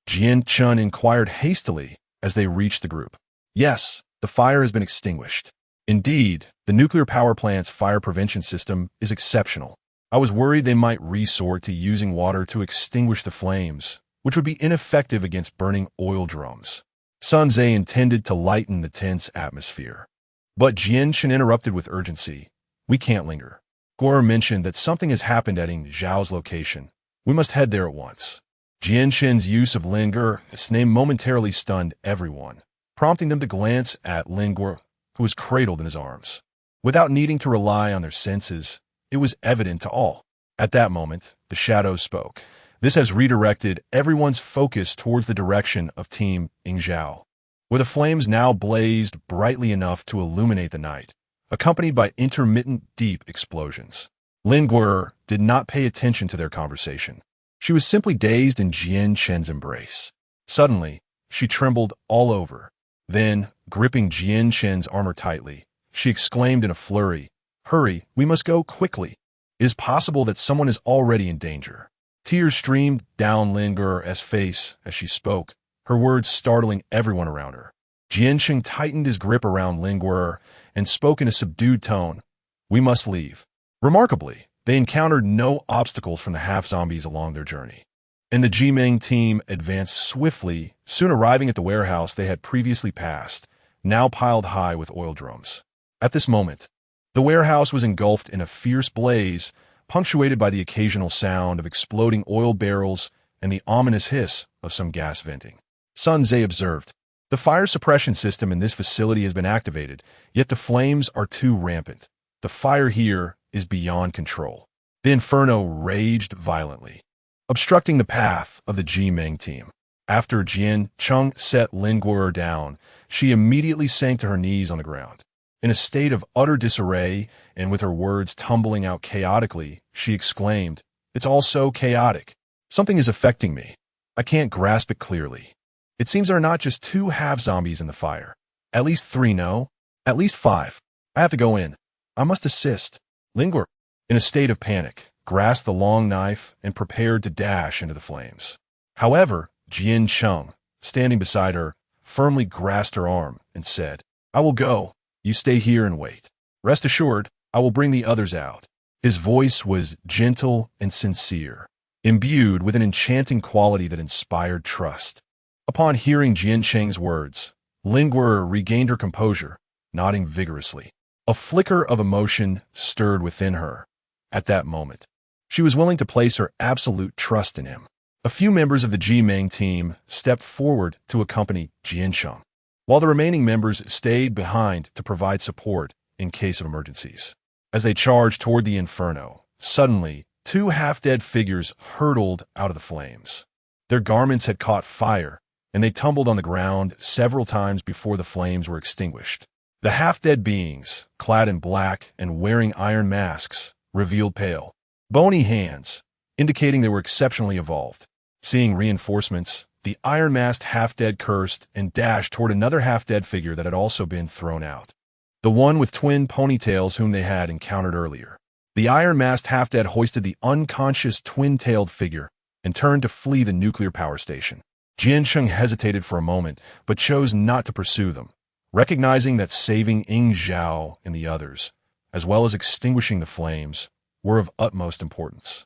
Speaker 1: Jian Chen inquired hastily as they reached the group. "Yes, the fire has been extinguished. Indeed, the nuclear power plant's fire prevention system is exceptional. I was worried they might resort to using water to extinguish the flames, which would be ineffective against burning oil drums." Sun Zhe intended to lighten the tense atmosphere. But Jian Chen interrupted with urgency. "We can't linger. Guo'er mentioned that something has happened at Ying Zhao's location. We must head there at once." Jian Chen's use of linger, its name momentarily stunned everyone, prompting them to glance at Lin Guo'er, who was cradled in his arms. Without needing to rely on their senses, it was evident to all. At that moment, the shadows spoke. This has redirected everyone's focus towards the direction of Team Ying Zhao, where the flames now blazed brightly enough to illuminate the night, accompanied by intermittent deep explosions. Lin Guo'er did not pay attention to their conversation. She was simply dazed in Jian Chen's embrace. Suddenly, she trembled all over. Then, gripping Jian Chen's armor tightly, she exclaimed in a flurry, "Hurry, we must go quickly. It is possible that someone is already in danger." Tears streamed down Lin Guo'er's face as she spoke, her words startling everyone around her. Jian Chen tightened his grip around Lin Guo'er and spoke in a subdued tone, "We must leave." Remarkably, they encountered no obstacles from the half-zombies along their journey, and the Jimeng team advanced swiftly, soon arriving at the warehouse they had previously passed, now piled high with oil drums. At this moment, the warehouse was engulfed in a fierce blaze, punctuated by the occasional sound of exploding oil barrels and the ominous hiss of some gas venting. Sun Zhe observed, "The fire suppression system in this facility has been activated, yet the flames are too rampant. The fire here is beyond control." The inferno raged violently, obstructing the path of the Jimeng team. After Jian Chen set Lin Guo'er down, she immediately sank to her knees on the ground. In a state of utter disarray, and with her words tumbling out chaotically, she exclaimed, "It's all so chaotic. Something is affecting me. I can't grasp it clearly. It seems there are not just 2 half-zombies in the fire. At least 3, no? At least 5. I have to go in. I must assist." Lin Guo'er, in a state of panic, grasped the long knife and prepared to dash into the flames. However, Jian Chen, standing beside her, firmly grasped her arm and said, "I will go. You stay here and wait. Rest assured, I will bring the others out." His voice was gentle and sincere, imbued with an enchanting quality that inspired trust. Upon hearing Jian Chen's words, Lin Guo'er regained her composure, nodding vigorously. A flicker of emotion stirred within her. At that moment, she was willing to place her absolute trust in him. A few members of the Jimeng team stepped forward to accompany Jian Chen, while the remaining members stayed behind to provide support in case of emergencies. As they charged toward the inferno, suddenly, 2 half-dead figures hurtled out of the flames. Their garments had caught fire, and they tumbled on the ground several times before the flames were extinguished. The half-dead beings, clad in black and wearing iron masks, revealed pale, bony hands, indicating they were exceptionally evolved. Seeing reinforcements, the iron-masked half-dead cursed and dashed toward another half-dead figure that had also been thrown out, the one with twin ponytails whom they had encountered earlier. The iron-masked half-dead hoisted the unconscious twin-tailed figure and turned to flee the nuclear power station. Jian Chen hesitated for a moment, but chose not to pursue them, recognizing that saving Ying Zhao and the others, as well as extinguishing the flames, were of utmost importance.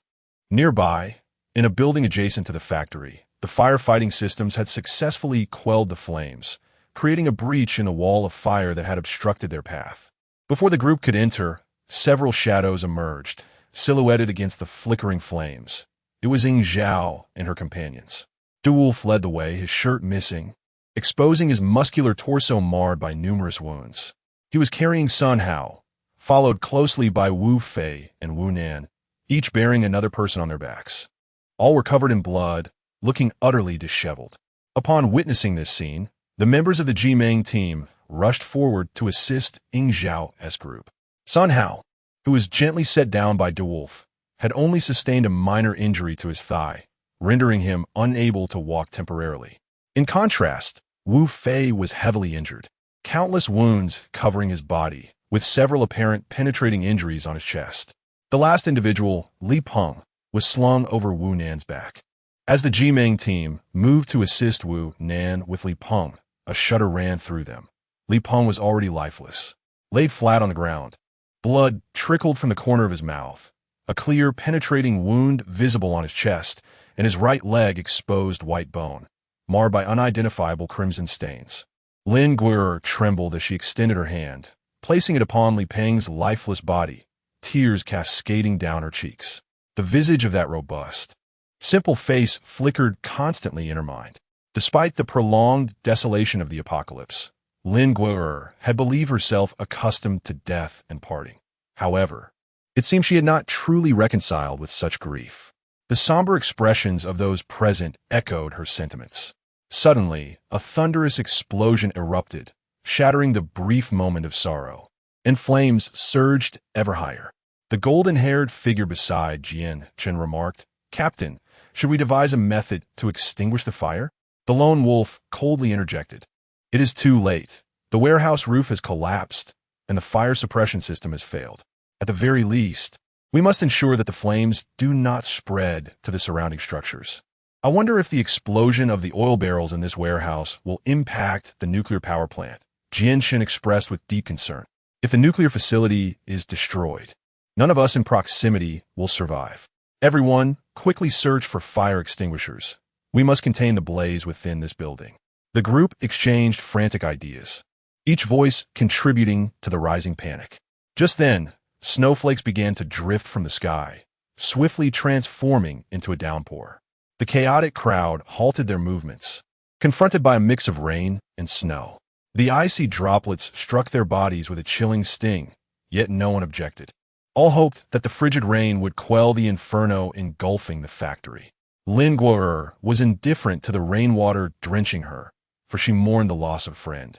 Speaker 1: Nearby, in a building adjacent to the factory, the firefighting systems had successfully quelled the flames, creating a breach in the wall of fire that had obstructed their path. Before the group could enter, several shadows emerged, silhouetted against the flickering flames. It was Ying Zhao and her companions. DeWolf led the way, his shirt missing, exposing his muscular torso marred by numerous wounds. He was carrying Sun Hao, followed closely by Wu Fei and Wu Nan, each bearing another person on their backs. All were covered in blood, looking utterly disheveled. Upon witnessing this scene, the members of the Jimeng team rushed forward to assist Ying Zhao's group. Sun Hao, who was gently set down by DeWolf, had only sustained a minor injury to his thigh, rendering him unable to walk temporarily. In contrast, Wu Fei was heavily injured, countless wounds covering his body, with several apparent penetrating injuries on his chest. The last individual, Li Peng, was slung over Wu Nan's back. As the Jimeng team moved to assist Wu Nan with Li Peng, a shudder ran through them. Li Peng was already lifeless, laid flat on the ground. Blood trickled from the corner of his mouth, a clear, penetrating wound visible on his chest, and his right leg exposed white bone, marred by unidentifiable crimson stains. Lin Guer trembled as she extended her hand, placing it upon Li Peng's lifeless body, tears cascading down her cheeks. The visage of that robust, simple face flickered constantly in her mind. Despite the prolonged desolation of the apocalypse, Lin Guer had believed herself accustomed to death and parting. However, it seemed she had not truly reconciled with such grief. The somber expressions of those present echoed her sentiments. Suddenly, a thunderous explosion erupted, shattering the brief moment of sorrow, and flames surged ever higher. The golden-haired figure beside Jian Chen remarked, "Captain, should we devise a method to extinguish the fire?" The lone wolf coldly interjected, "It is too late. The warehouse roof has collapsed, and the fire suppression system has failed. At the very least, we must ensure that the flames do not spread to the surrounding structures. I wonder if the explosion of the oil barrels in this warehouse will impact the nuclear power plant," Jian Chen expressed with deep concern. "If the nuclear facility is destroyed, none of us in proximity will survive. Everyone, quickly search for fire extinguishers. We must contain the blaze within this building." The group exchanged frantic ideas, each voice contributing to the rising panic. Just then, snowflakes began to drift from the sky, swiftly transforming into a downpour. The chaotic crowd halted their movements, confronted by a mix of rain and snow. The icy droplets struck their bodies with a chilling sting, yet no one objected. All hoped that the frigid rain would quell the inferno engulfing the factory. Lin Guer was indifferent to the rainwater drenching her, for she mourned the loss of a friend,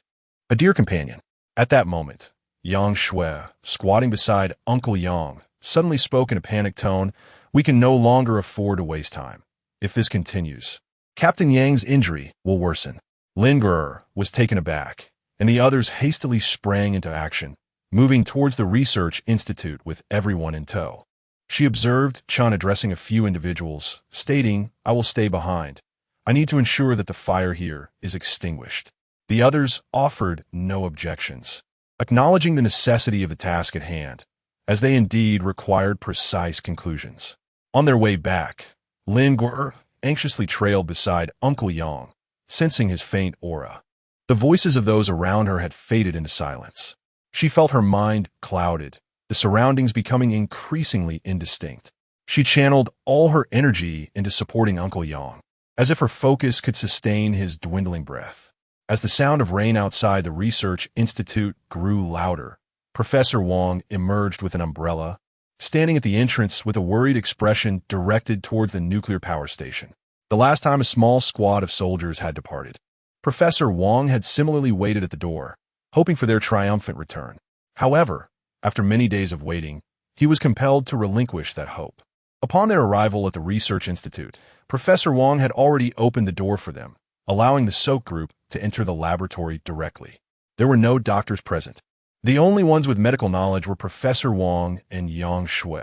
Speaker 1: a dear companion. At that moment, Yang Shui, squatting beside Uncle Yang, suddenly spoke in a panicked tone, "We can no longer afford to waste time. If this continues, Captain Yang's injury will worsen." Lin Guer was taken aback, and the others hastily sprang into action, moving towards the research institute with everyone in tow. She observed Chen addressing a few individuals, stating, "I will stay behind. I need to ensure that the fire here is extinguished." The others offered no objections, acknowledging the necessity of the task at hand, as they indeed required precise conclusions. On their way back, Lin Guer anxiously trailed beside Uncle Yang, sensing his faint aura. The voices of those around her had faded into silence. She felt her mind clouded, the surroundings becoming increasingly indistinct. She channeled all her energy into supporting Uncle Yang, as if her focus could sustain his dwindling breath. As the sound of rain outside the research institute grew louder, Professor Wong emerged with an umbrella, standing at the entrance with a worried expression directed towards the nuclear power station. The last time a small squad of soldiers had departed, Professor Wong had similarly waited at the door, hoping for their triumphant return. However, after many days of waiting, he was compelled to relinquish that hope. Upon their arrival at the research institute, Professor Wong had already opened the door for them, allowing the Soak group to enter the laboratory directly. There were no doctors present. The only ones with medical knowledge were Professor Wong and Yang Shui.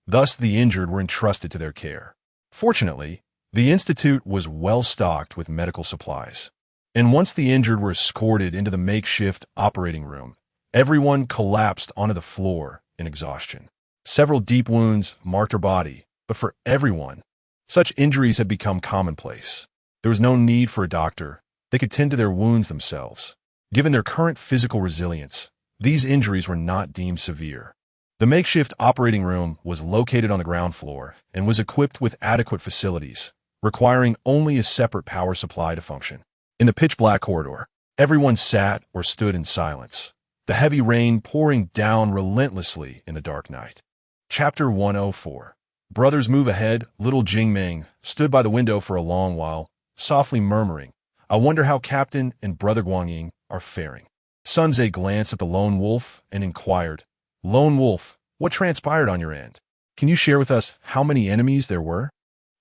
Speaker 1: Thus, the injured were entrusted to their care. Fortunately, the institute was well stocked with medical supplies. And once the injured were escorted into the makeshift operating room, everyone collapsed onto the floor in exhaustion. Several deep wounds marked her body, but for everyone, such injuries had become commonplace. There was no need for a doctor. They could tend to their wounds themselves. Given their current physical resilience, these injuries were not deemed severe. The makeshift operating room was located on the ground floor and was equipped with adequate facilities, requiring only a separate power supply to function. In the pitch-black corridor, everyone sat or stood in silence, the heavy rain pouring down relentlessly in the dark night. Chapter 104. Brothers move ahead. Little Jingming stood by the window for a long while, softly murmuring, "I wonder how Captain and Brother Guangying are faring." Sunze glanced at the lone wolf and inquired, "Lone wolf, what transpired on your end? Can you share with us how many enemies there were?"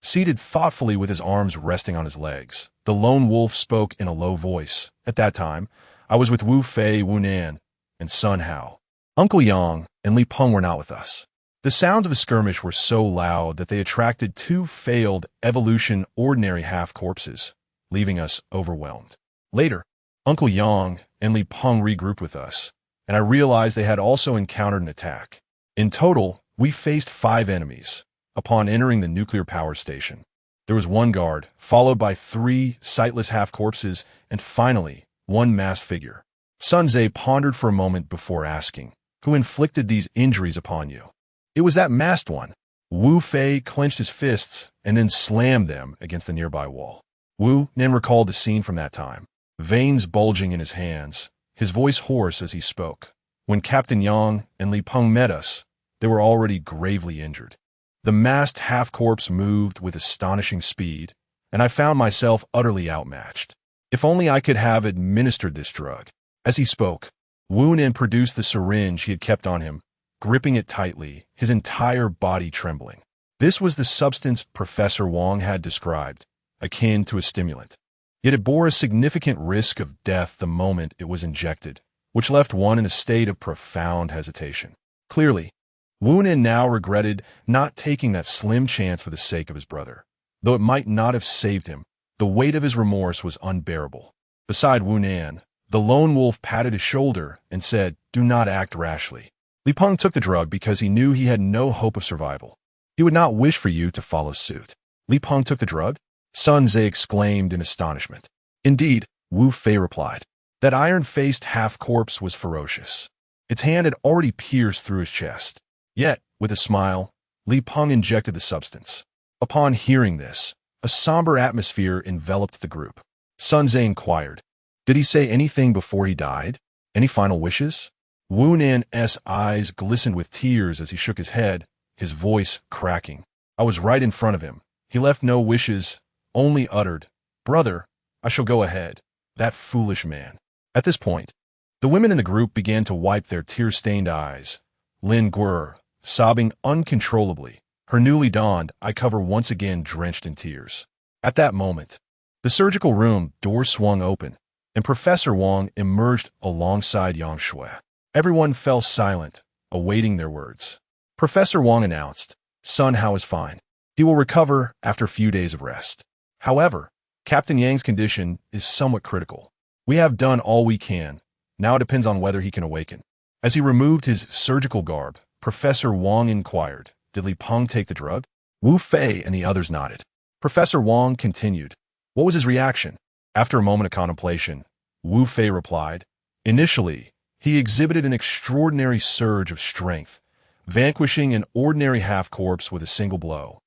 Speaker 1: Seated thoughtfully with his arms resting on his legs, the lone wolf spoke in a low voice. "At that time, I was with Wu Fei, Wu Nan, and Sun Hao. Uncle Yang and Li Peng were not with us. The sounds of a skirmish were so loud that they attracted 2 failed evolution ordinary half-corpses, leaving us overwhelmed. Later, Uncle Yang and Li Peng regrouped with us, and I realized they had also encountered an attack. In total, we faced 5 enemies. Upon entering the nuclear power station, there was 1 guard, followed by 3 sightless half-corpses, and finally, 1 masked figure. Sunze pondered for a moment before asking, "Who inflicted these injuries upon you?" "It was that masked one." Wu Fei clenched his fists and then slammed them against the nearby wall. Wu Nan recalled the scene from that time, veins bulging in his hands, his voice hoarse as he spoke. "When Captain Yang and Li Peng met us, they were already gravely injured. The masked half-corpse moved with astonishing speed, and I found myself utterly outmatched. If only I could have administered this drug." As he spoke, Wu Nan produced the syringe he had kept on him, gripping it tightly, his entire body trembling. This was the substance Professor Wong had described, akin to a stimulant. Yet it bore a significant risk of death the moment it was injected, which left one in a state of profound hesitation. Clearly, Wu Nan now regretted not taking that slim chance for the sake of his brother. Though it might not have saved him, the weight of his remorse was unbearable. Beside Wu Nan, the lone wolf patted his shoulder and said, "Do not act rashly. Li Peng took the drug because he knew he had no hope of survival. He would not wish for you to follow suit." "Li Peng took the drug?" Sunze exclaimed in astonishment. "Indeed," Wu Fei replied. That iron-faced half-corpse was ferocious. Its hand had already pierced through his chest. Yet, with a smile, Li Peng injected the substance. Upon hearing this, a somber atmosphere enveloped the group. Sunze inquired, "Did he say anything before he died? Any final wishes?" Wu Nan's eyes glistened with tears as he shook his head, his voice cracking. "I was right in front of him. He left no wishes, only uttered, 'Brother, I shall go ahead.' That foolish man." At this point, the women in the group began to wipe their tear-stained eyes. Lin Guer, sobbing uncontrollably, her newly donned eye cover once again drenched in tears. At that moment, the surgical room door swung open, and Professor Wong emerged alongside Yang Shui. Everyone fell silent, awaiting their words. Professor Wong announced, "Sun Hao is fine. He will recover after a few days of rest. However, Captain Yang's condition is somewhat critical. We have done all we can. Now it depends on whether he can awaken." As he removed his surgical garb, Professor Wong inquired, "Did Li Peng take the drug?" Wu Fei and the others nodded. Professor Wong continued, "What was his reaction?" After a moment of contemplation, Wu Fei replied, "Initially, he exhibited an extraordinary surge of strength, vanquishing an ordinary half-corpse with a single blow,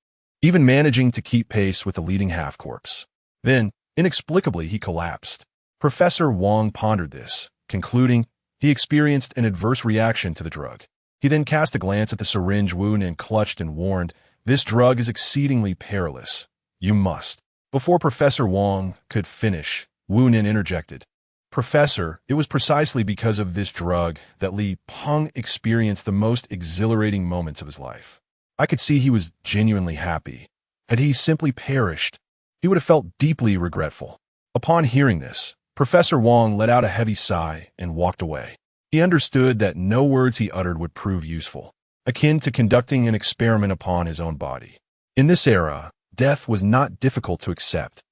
Speaker 1: even managing to keep pace with the leading half-corpse. Then, inexplicably, he collapsed." Professor Wong pondered this, concluding he experienced an adverse reaction to the drug. He then cast a glance at the syringe wound and clutched and warned, "This drug is exceedingly perilous. You must." Before Professor Wong could finish, Wu Nan interjected, "Professor, it was precisely because of this drug that Li Peng experienced the most exhilarating moments of his life. I could see he was genuinely happy. Had he simply perished, he would have felt deeply regretful." Upon hearing this, Professor Wong let out a heavy sigh and walked away. He understood that no words he uttered would prove useful, akin to conducting an experiment upon his own body. In this era, death was not difficult to accept.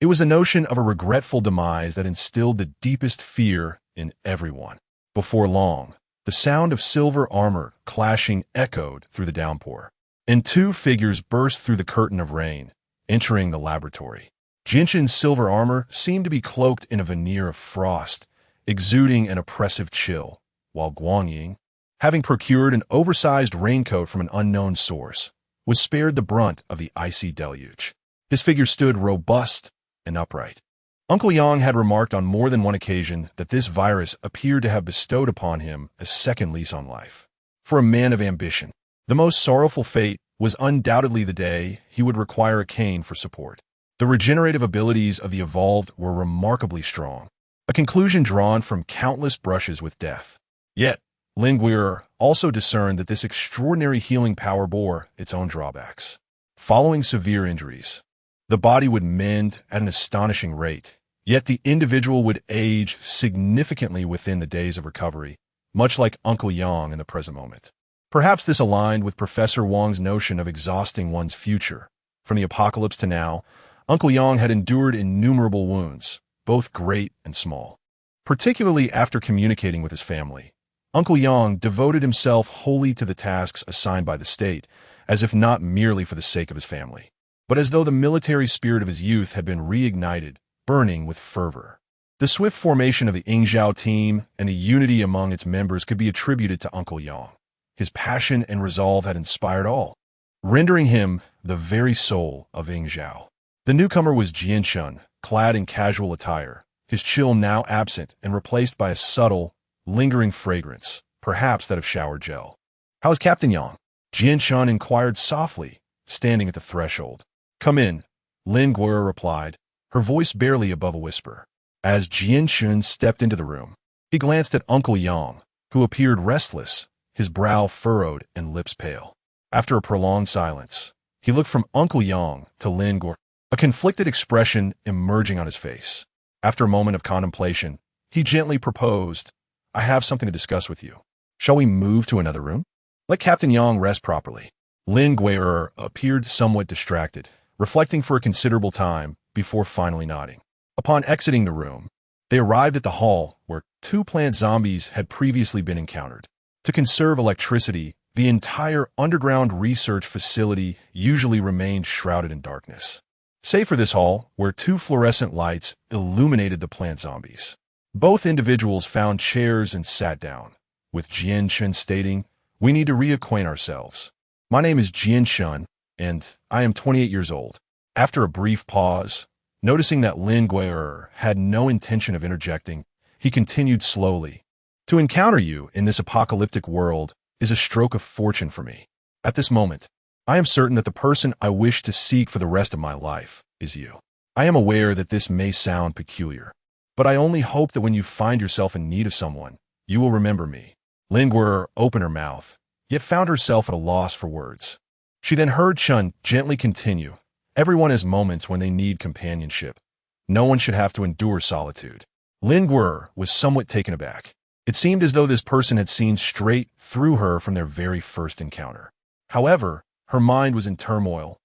Speaker 1: It was the notion of a regretful demise that instilled the deepest fear in everyone. Before long, the sound of silver armor clashing echoed through the downpour, and two figures burst through the curtain of rain, entering the laboratory. Jinshin's silver armor seemed to be cloaked in a veneer of frost, exuding an oppressive chill, while Guangying, having procured an oversized raincoat from an unknown source, was spared the brunt of the icy deluge. His figure stood robust and upright. Uncle Yang had remarked on more than one occasion that this virus appeared to have bestowed upon him a second lease on life. For a man of ambition, the most sorrowful fate was undoubtedly the day he would require a cane for support. The regenerative abilities of the evolved were remarkably strong, a conclusion drawn from countless brushes with death. Yet, Lin Gui'er also discerned that this extraordinary healing power bore its own drawbacks. Following severe injuries, the body would mend at an astonishing rate, yet the individual would age significantly within the days of recovery, much like Uncle Yang in the present moment. Perhaps this aligned with Professor Wang's notion of exhausting one's future. From the apocalypse to now, Uncle Yang had endured innumerable wounds, both great and small. Particularly after communicating with his family, Uncle Yang devoted himself wholly to the tasks assigned by the state, as if not merely for the sake of his family, but as though the military spirit of his youth had been reignited, burning with fervor. The swift formation of the Yingzhou team and the unity among its members could be attributed to Uncle Yang. His passion and resolve had inspired all, rendering him the very soul of Yingzhou. The newcomer was Jianshun, clad in casual attire, his chill now absent and replaced by a subtle, lingering fragrance, perhaps that of shower gel. "How is Captain Yang?" Jianshun inquired softly, standing at the threshold. "Come in," Lin Gui'er replied, her voice barely above a whisper. As Jianshun stepped into the room, he glanced at Uncle Yang, who appeared restless, his brow furrowed and lips pale. After a prolonged silence, he looked from Uncle Yang to Lin Gui'er, a conflicted expression emerging on his face. After a moment of contemplation, he gently proposed, "I have something to discuss with you. Shall we move to another room? Let Captain Yang rest properly." Lin Gui'er appeared somewhat distracted, reflecting for a considerable time before finally nodding. Upon exiting the room, they arrived at the hall where two plant zombies had previously been encountered. To conserve electricity, the entire underground research facility usually remained shrouded in darkness, save for this hall where two fluorescent lights illuminated the plant zombies. Both individuals found chairs and sat down, with Jianshun stating, "We need to reacquaint ourselves. My name is Jianshun, and I am 28 years old." After a brief pause, noticing that Lin Gui'er had no intention of interjecting, he continued slowly, "To encounter you in this apocalyptic world is a stroke of fortune for me. At this moment, I am certain that the person I wish to seek for the rest of my life is you. I am aware that this may sound peculiar, but I only hope that when you find yourself in need of someone, you will remember me." Lin Gui'er opened her mouth, yet found herself at a loss for words. She then heard Chun gently continue, "Everyone has moments when they need companionship. No one should have to endure solitude." Lin Gui'er was somewhat taken aback. It seemed as though this person had seen straight through her from their very first encounter. However, her mind was in turmoil,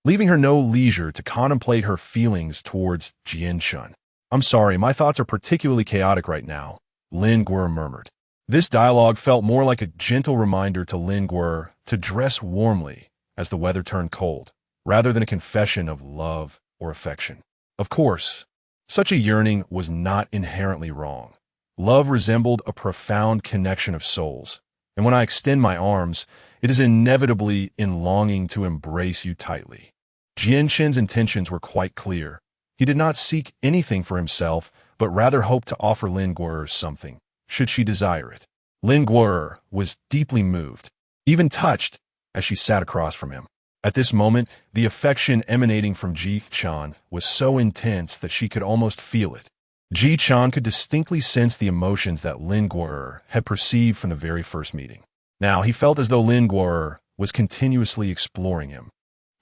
Speaker 1: leaving her no leisure to contemplate her feelings towards Jianshun. "I'm sorry, my thoughts are particularly chaotic right now," Lin Gui'er murmured. This dialogue felt more like a gentle reminder to Lin Gui'er to dress warmly as the weather turned cold, rather than a confession of love or affection. Of course, such a yearning was not inherently wrong. Love resembled a profound connection of souls, and when I extend my arms, it is inevitably in longing to embrace you tightly. Jianshun's intentions were quite clear. He did not seek anything for himself, but rather hoped to offer Lin Gui'er something, should she desire it. Lin Gui'er was deeply moved, even touched, as she sat across from him. At this moment, the affection emanating from Ji Chan was so intense that she could almost feel it. Ji Chan could distinctly sense the emotions that Lin Gui'er had perceived from the very first meeting. Now he felt as though Lin Gui'er was continuously exploring him,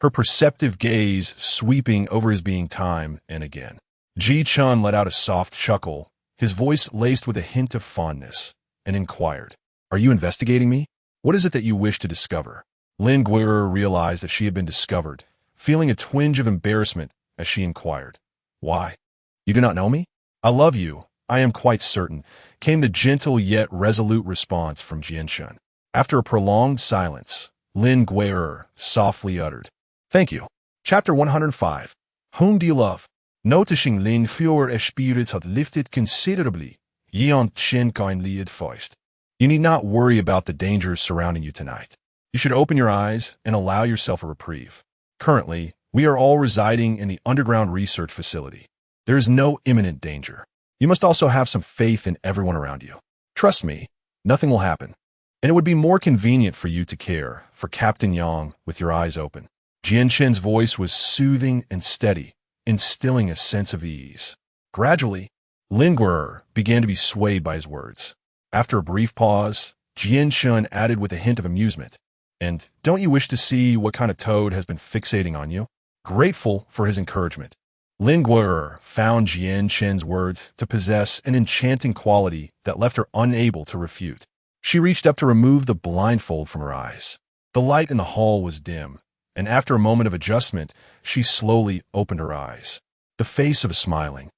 Speaker 1: her perceptive gaze sweeping over his being time and again. Ji Chan let out a soft chuckle, his voice laced with a hint of fondness, and inquired, "Are you investigating me? What is it that you wish to discover?" Lin Gui'er realized that she had been discovered, feeling a twinge of embarrassment as she inquired, Why? You do not know me? I love you, I am quite certain, came the gentle yet resolute response from Jianshun. After a prolonged silence, Lin Gui'er softly uttered, "Thank you." Chapter 105. Whom do you love? Noticing Lin Gui'er's spirits had lifted considerably, Yan Chen kindly advised, "You need not worry about the dangers surrounding you tonight. You should open your eyes and allow yourself a reprieve. Currently, we are all residing in the underground research facility. There is no imminent danger. You must also have some faith in everyone around you. Trust me, nothing will happen. And it would be more convenient for you to care for Captain Yang with your eyes open." Jian Chen's voice was soothing and steady, instilling a sense of ease. Gradually, Lin Gui'er began to be swayed by his words. After a brief pause, Jian Chen added with a hint of amusement, "And don't you wish to see what kind of toad has been fixating on you?" Grateful for his encouragement, Lin Gui'er found Jian Chen's words to possess an enchanting quality that left her unable to refute. She reached up to remove the blindfold from her eyes. The light in the hall was dim, and after a moment of adjustment, she slowly opened her eyes. The face of a smiling,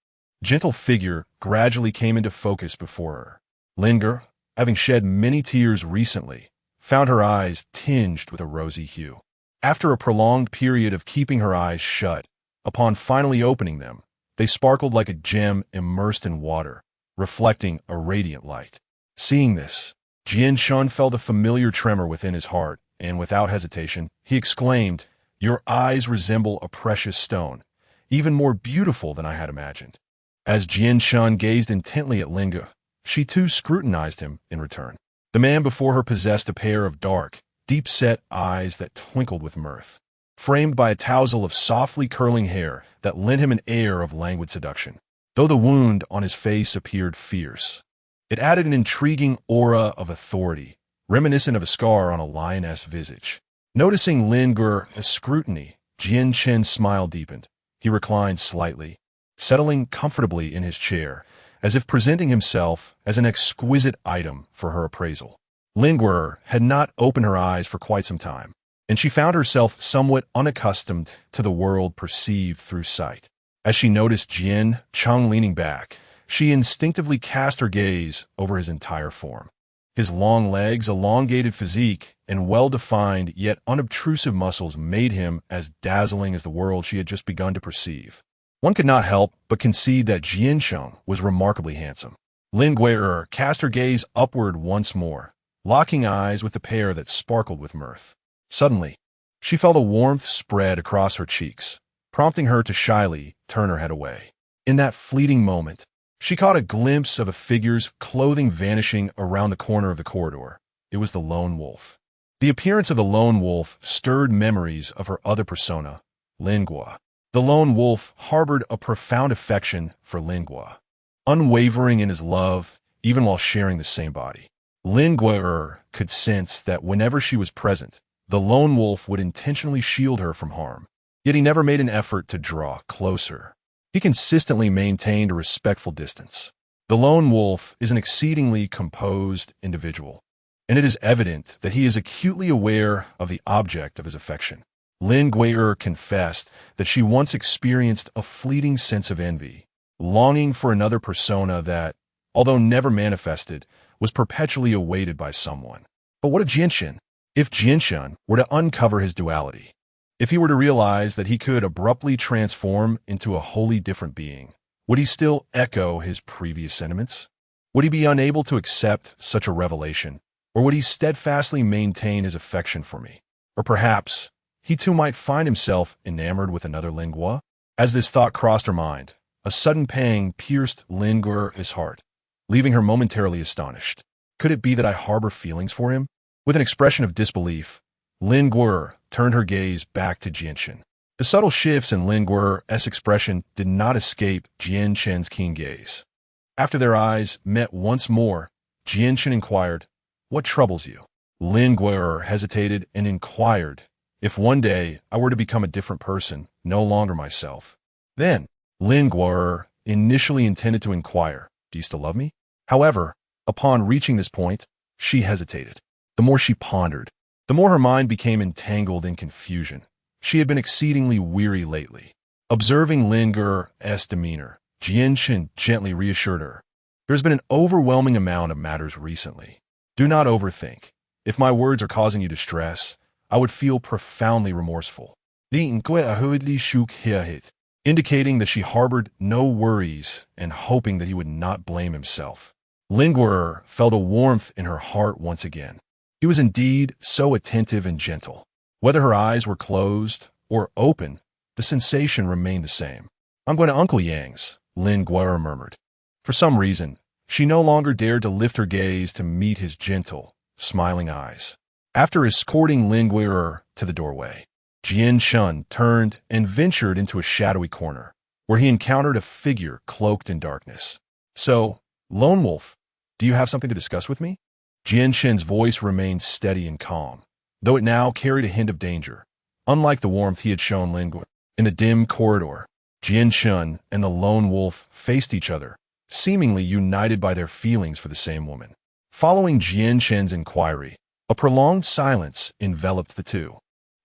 Speaker 1: gentle figure gradually came into focus before her. Lin Gui'er, having shed many tears recently, found her eyes tinged with a rosy hue. After a prolonged period of keeping her eyes shut, upon finally opening them, they sparkled like a gem immersed in water, reflecting a radiant light. Seeing this, Jian Shun felt a familiar tremor within his heart, and without hesitation, he exclaimed, "Your eyes resemble a precious stone, even more beautiful than I had imagined." As Jian Shun gazed intently at Lin Gui'er, she too scrutinized him in return. The man before her possessed a pair of dark, deep-set eyes that twinkled with mirth, framed by a tousle of softly curling hair that lent him an air of languid seduction. Though the wound on his face appeared fierce, it added an intriguing aura of authority, reminiscent of a scar on a lioness' visage. Noticing Lin Gui'er's scrutiny, Jian Chen's smile deepened. He reclined slightly, settling comfortably in his chair, as if presenting himself as an exquisite item for her appraisal. Lin Gui'er had not opened her eyes for quite some time, and she found herself somewhat unaccustomed to the world perceived through sight. As she noticed Jian Cheng leaning back, she instinctively cast her gaze over his entire form. His long legs, elongated physique, and well-defined yet unobtrusive muscles made him as dazzling as the world she had just begun to perceive. One could not help but concede that Jian Cheng was remarkably handsome. Lin Gui'er cast her gaze upward once more, locking eyes with the pair that sparkled with mirth. Suddenly, she felt a warmth spread across her cheeks, prompting her to shyly turn her head away. In that fleeting moment, she caught a glimpse of a figure's clothing vanishing around the corner of the corridor. It was the lone wolf. The appearance of the lone wolf stirred memories of her other persona, Lin Gui'er. The lone wolf harbored a profound affection for Lin Gui'er, unwavering in his love even while sharing the same body. Lin Gui'er could sense that whenever she was present, the lone wolf would intentionally shield her from harm, yet he never made an effort to draw closer. He consistently maintained a respectful distance. The lone wolf is an exceedingly composed individual, and it is evident that he is acutely aware of the object of his affection. Lin Gui'er confessed that she once experienced a fleeting sense of envy, longing for another persona that, although never manifested, was perpetually awaited by someone. But what of Jianshun? If Jianshun were to uncover his duality, if he were to realize that he could abruptly transform into a wholly different being, would he still echo his previous sentiments? Would he be unable to accept such a revelation, or would he steadfastly maintain his affection for me? Or perhaps he too might find himself enamored with another Lin Gui'er? As this thought crossed her mind, a sudden pang pierced Lin Gui'er's heart, leaving her momentarily astonished. Could it be that I harbor feelings for him? With an expression of disbelief, Lin Gui'er turned her gaze back to Jianshun. The subtle shifts in Lin Gui'er's expression did not escape Jian Chen's keen gaze. After their eyes met once more, Jianshun inquired, "What troubles you?" Lin Gui'er hesitated and inquired, "If one day I were to become a different person, no longer myself, then..." Lin Gui'er initially intended to inquire, "Do you still love me?" However, upon reaching this point, she hesitated. The more she pondered, the more her mind became entangled in confusion. She had been exceedingly weary lately. Observing Lin Guo's demeanor, Jian Chen gently reassured her. There's been an overwhelming amount of matters recently. Do not overthink. If my words are causing you distress, I would feel profoundly remorseful. Indicating that she harbored no worries and hoping that he would not blame himself. Lin Guo felt a warmth in her heart once again. He was indeed so attentive and gentle. Whether her eyes were closed or open, the sensation remained the same. I'm going to Uncle Yang's, Lin Guo murmured. For some reason, she no longer dared to lift her gaze to meet his gentle, smiling eyes. After escorting Lin Guo to the doorway, Jian Chen turned and ventured into a shadowy corner, where he encountered a figure cloaked in darkness. So, Lone Wolf, do you have something to discuss with me? Jian Chen's voice remained steady and calm, though it now carried a hint of danger. Unlike the warmth he had shown Lin Guo in the dim corridor, Jian Chen and the Lone Wolf faced each other, seemingly united by their feelings for the same woman. Following Jian Chen's inquiry, a prolonged silence enveloped the two.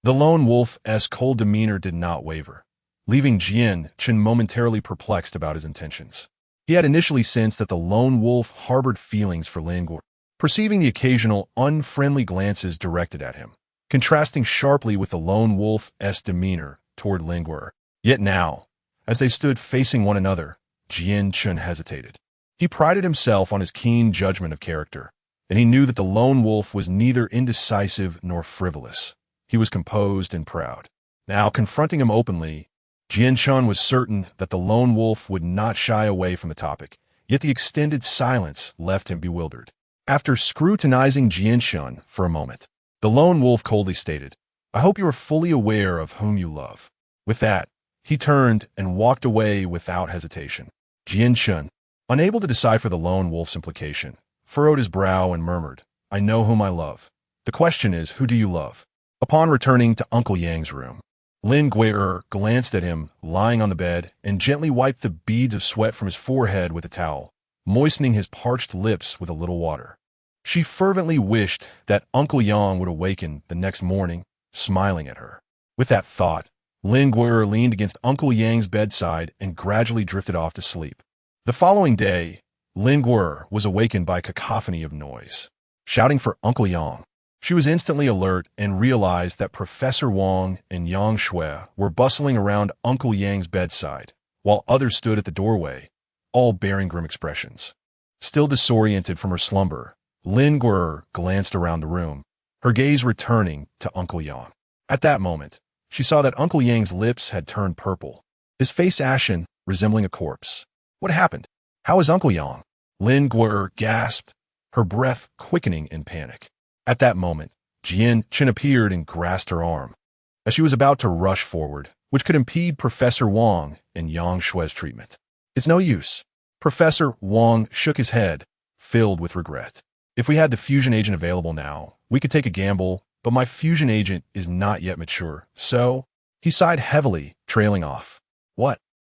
Speaker 1: The Lone Wolf's cold demeanor did not waver, leaving Jian Chen momentarily perplexed about his intentions. He had initially sensed that the Lone Wolf harbored feelings for Lin Guo, perceiving the occasional unfriendly glances directed at him, contrasting sharply with the Lone Wolf's demeanor toward Lin Guo. Yet now, as they stood facing one another, Jian Chen hesitated. He prided himself on his keen judgment of character, and he knew that the Lone Wolf was neither indecisive nor frivolous. He was composed and proud. Now, confronting him openly, Jian Chen was certain that the Lone Wolf would not shy away from the topic, yet the extended silence left him bewildered. After scrutinizing Jian Chen for a moment, the Lone Wolf coldly stated, I hope you are fully aware of whom you love. With that, he turned and walked away without hesitation. Jian Chen, unable to decipher the Lone Wolf's implication, furrowed his brow and murmured, I know whom I love. The question is, who do you love? Upon returning to Uncle Yang's room, Lin Guo glanced at him lying on the bed and gently wiped the beads of sweat from his forehead with a towel, moistening his parched lips with a little water. She fervently wished that Uncle Yang would awaken the next morning, smiling at her. With that thought, Lin Guo leaned against Uncle Yang's bedside and gradually drifted off to sleep. The following day, Lin Guo was awakened by a cacophony of noise, shouting for Uncle Yang. She was instantly alert and realized that Professor Wang and Yang Shui were bustling around Uncle Yang's bedside, while others stood at the doorway, all bearing grim expressions. Still disoriented from her slumber, Lin Guo glanced around the room, her gaze returning to Uncle Yang. At that moment, she saw that Uncle Yang's lips had turned purple, his face ashen, resembling a corpse. What happened? How is Uncle Yang? Lin Guo gasped, her breath quickening in panic. At that moment, Jian Chen appeared and grasped her arm, as she was about to rush forward, which could impede Professor Wang and Yang Shui's treatment. It's no use. Professor Wang shook his head, filled with regret. If we had the fusion agent available now, we could take a gamble, but my fusion agent is not yet mature, so... He sighed heavily, trailing off. What?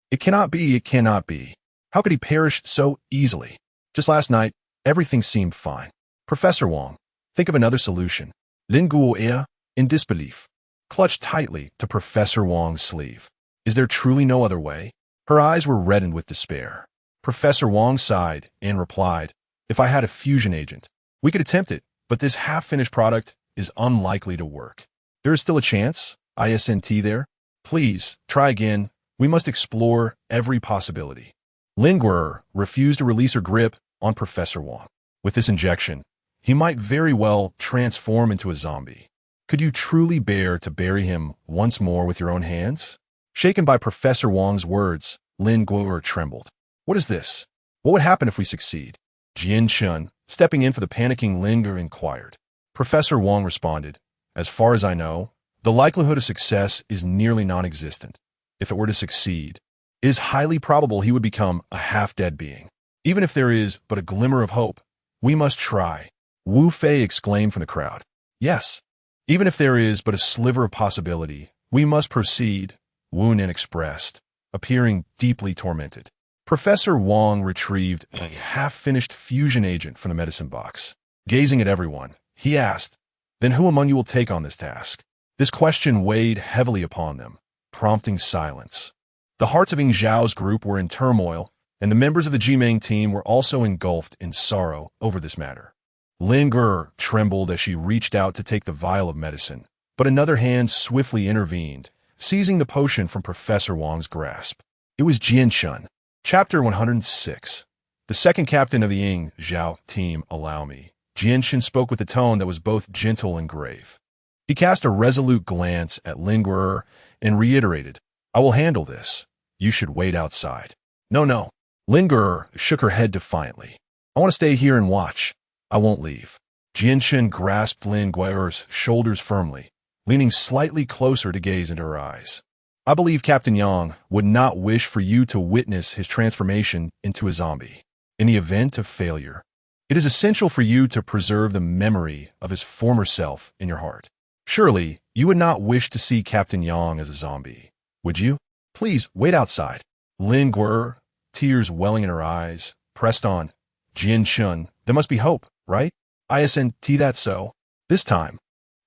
Speaker 1: It cannot be, it cannot be. How could he perish so easily? Just last night, everything seemed fine. Professor Wang, think of another solution. Lin Guo, in disbelief, clutched tightly to Professor Wang's sleeve. Is there truly no other way? Her eyes were reddened with despair. Professor Wang sighed and replied, if I had a fusion agent, we could attempt it, but this half-finished product is unlikely to work. There is still a chance, ISNT there. Please, try again. We must explore every possibility. Lin Guo refused to release her grip on Professor Wang. With this injection, he might very well transform into a zombie. Could you truly bear to bury him once more with your own hands? Shaken by Professor Wang's words, Lin Guo trembled. What is this? What would happen if we succeed? Jian Chen, stepping in for the panicking Lin Guo, inquired. Professor Wang responded, as far as I know, the likelihood of success is nearly non-existent. If it were to succeed, it is highly probable he would become a half-dead being. Even if there is but a glimmer of hope, we must try. Wu Fei exclaimed from the crowd. Yes, even if there is but a sliver of possibility, we must proceed, Wu Nin expressed, appearing deeply tormented. Professor Wang retrieved a half-finished fusion agent from the medicine box. Gazing at everyone, he asked, then who among you will take on this task? This question weighed heavily upon them, prompting silence. The hearts of Ying Zhao's group were in turmoil, and the members of the Jimeng team were also engulfed in sorrow over this matter. Lin Guo trembled as she reached out to take the vial of medicine, but another hand swiftly intervened, seizing the potion from Professor Wang's grasp. It was Jian Chun. Chapter 106. The second captain of the Ying Zhao team, allow me. Jian Chun spoke with a tone that was both gentle and grave. He cast a resolute glance at Lin Guo and reiterated, I will handle this. You should wait outside. No. Lin Guo shook her head defiantly. I want to stay here and watch. I won't leave. Jian Chun grasped Lin Guo's shoulders firmly, leaning slightly closer to gaze into her eyes. I believe Captain Yang would not wish for you to witness his transformation into a zombie. In the event of failure, it is essential for you to preserve the memory of his former self in your heart. Surely, you would not wish to see Captain Yang as a zombie, would you? Please, wait outside. Lin Guo, tears welling in her eyes, pressed on. Jian Chun, there must be hope, right? Isn't that so? This time,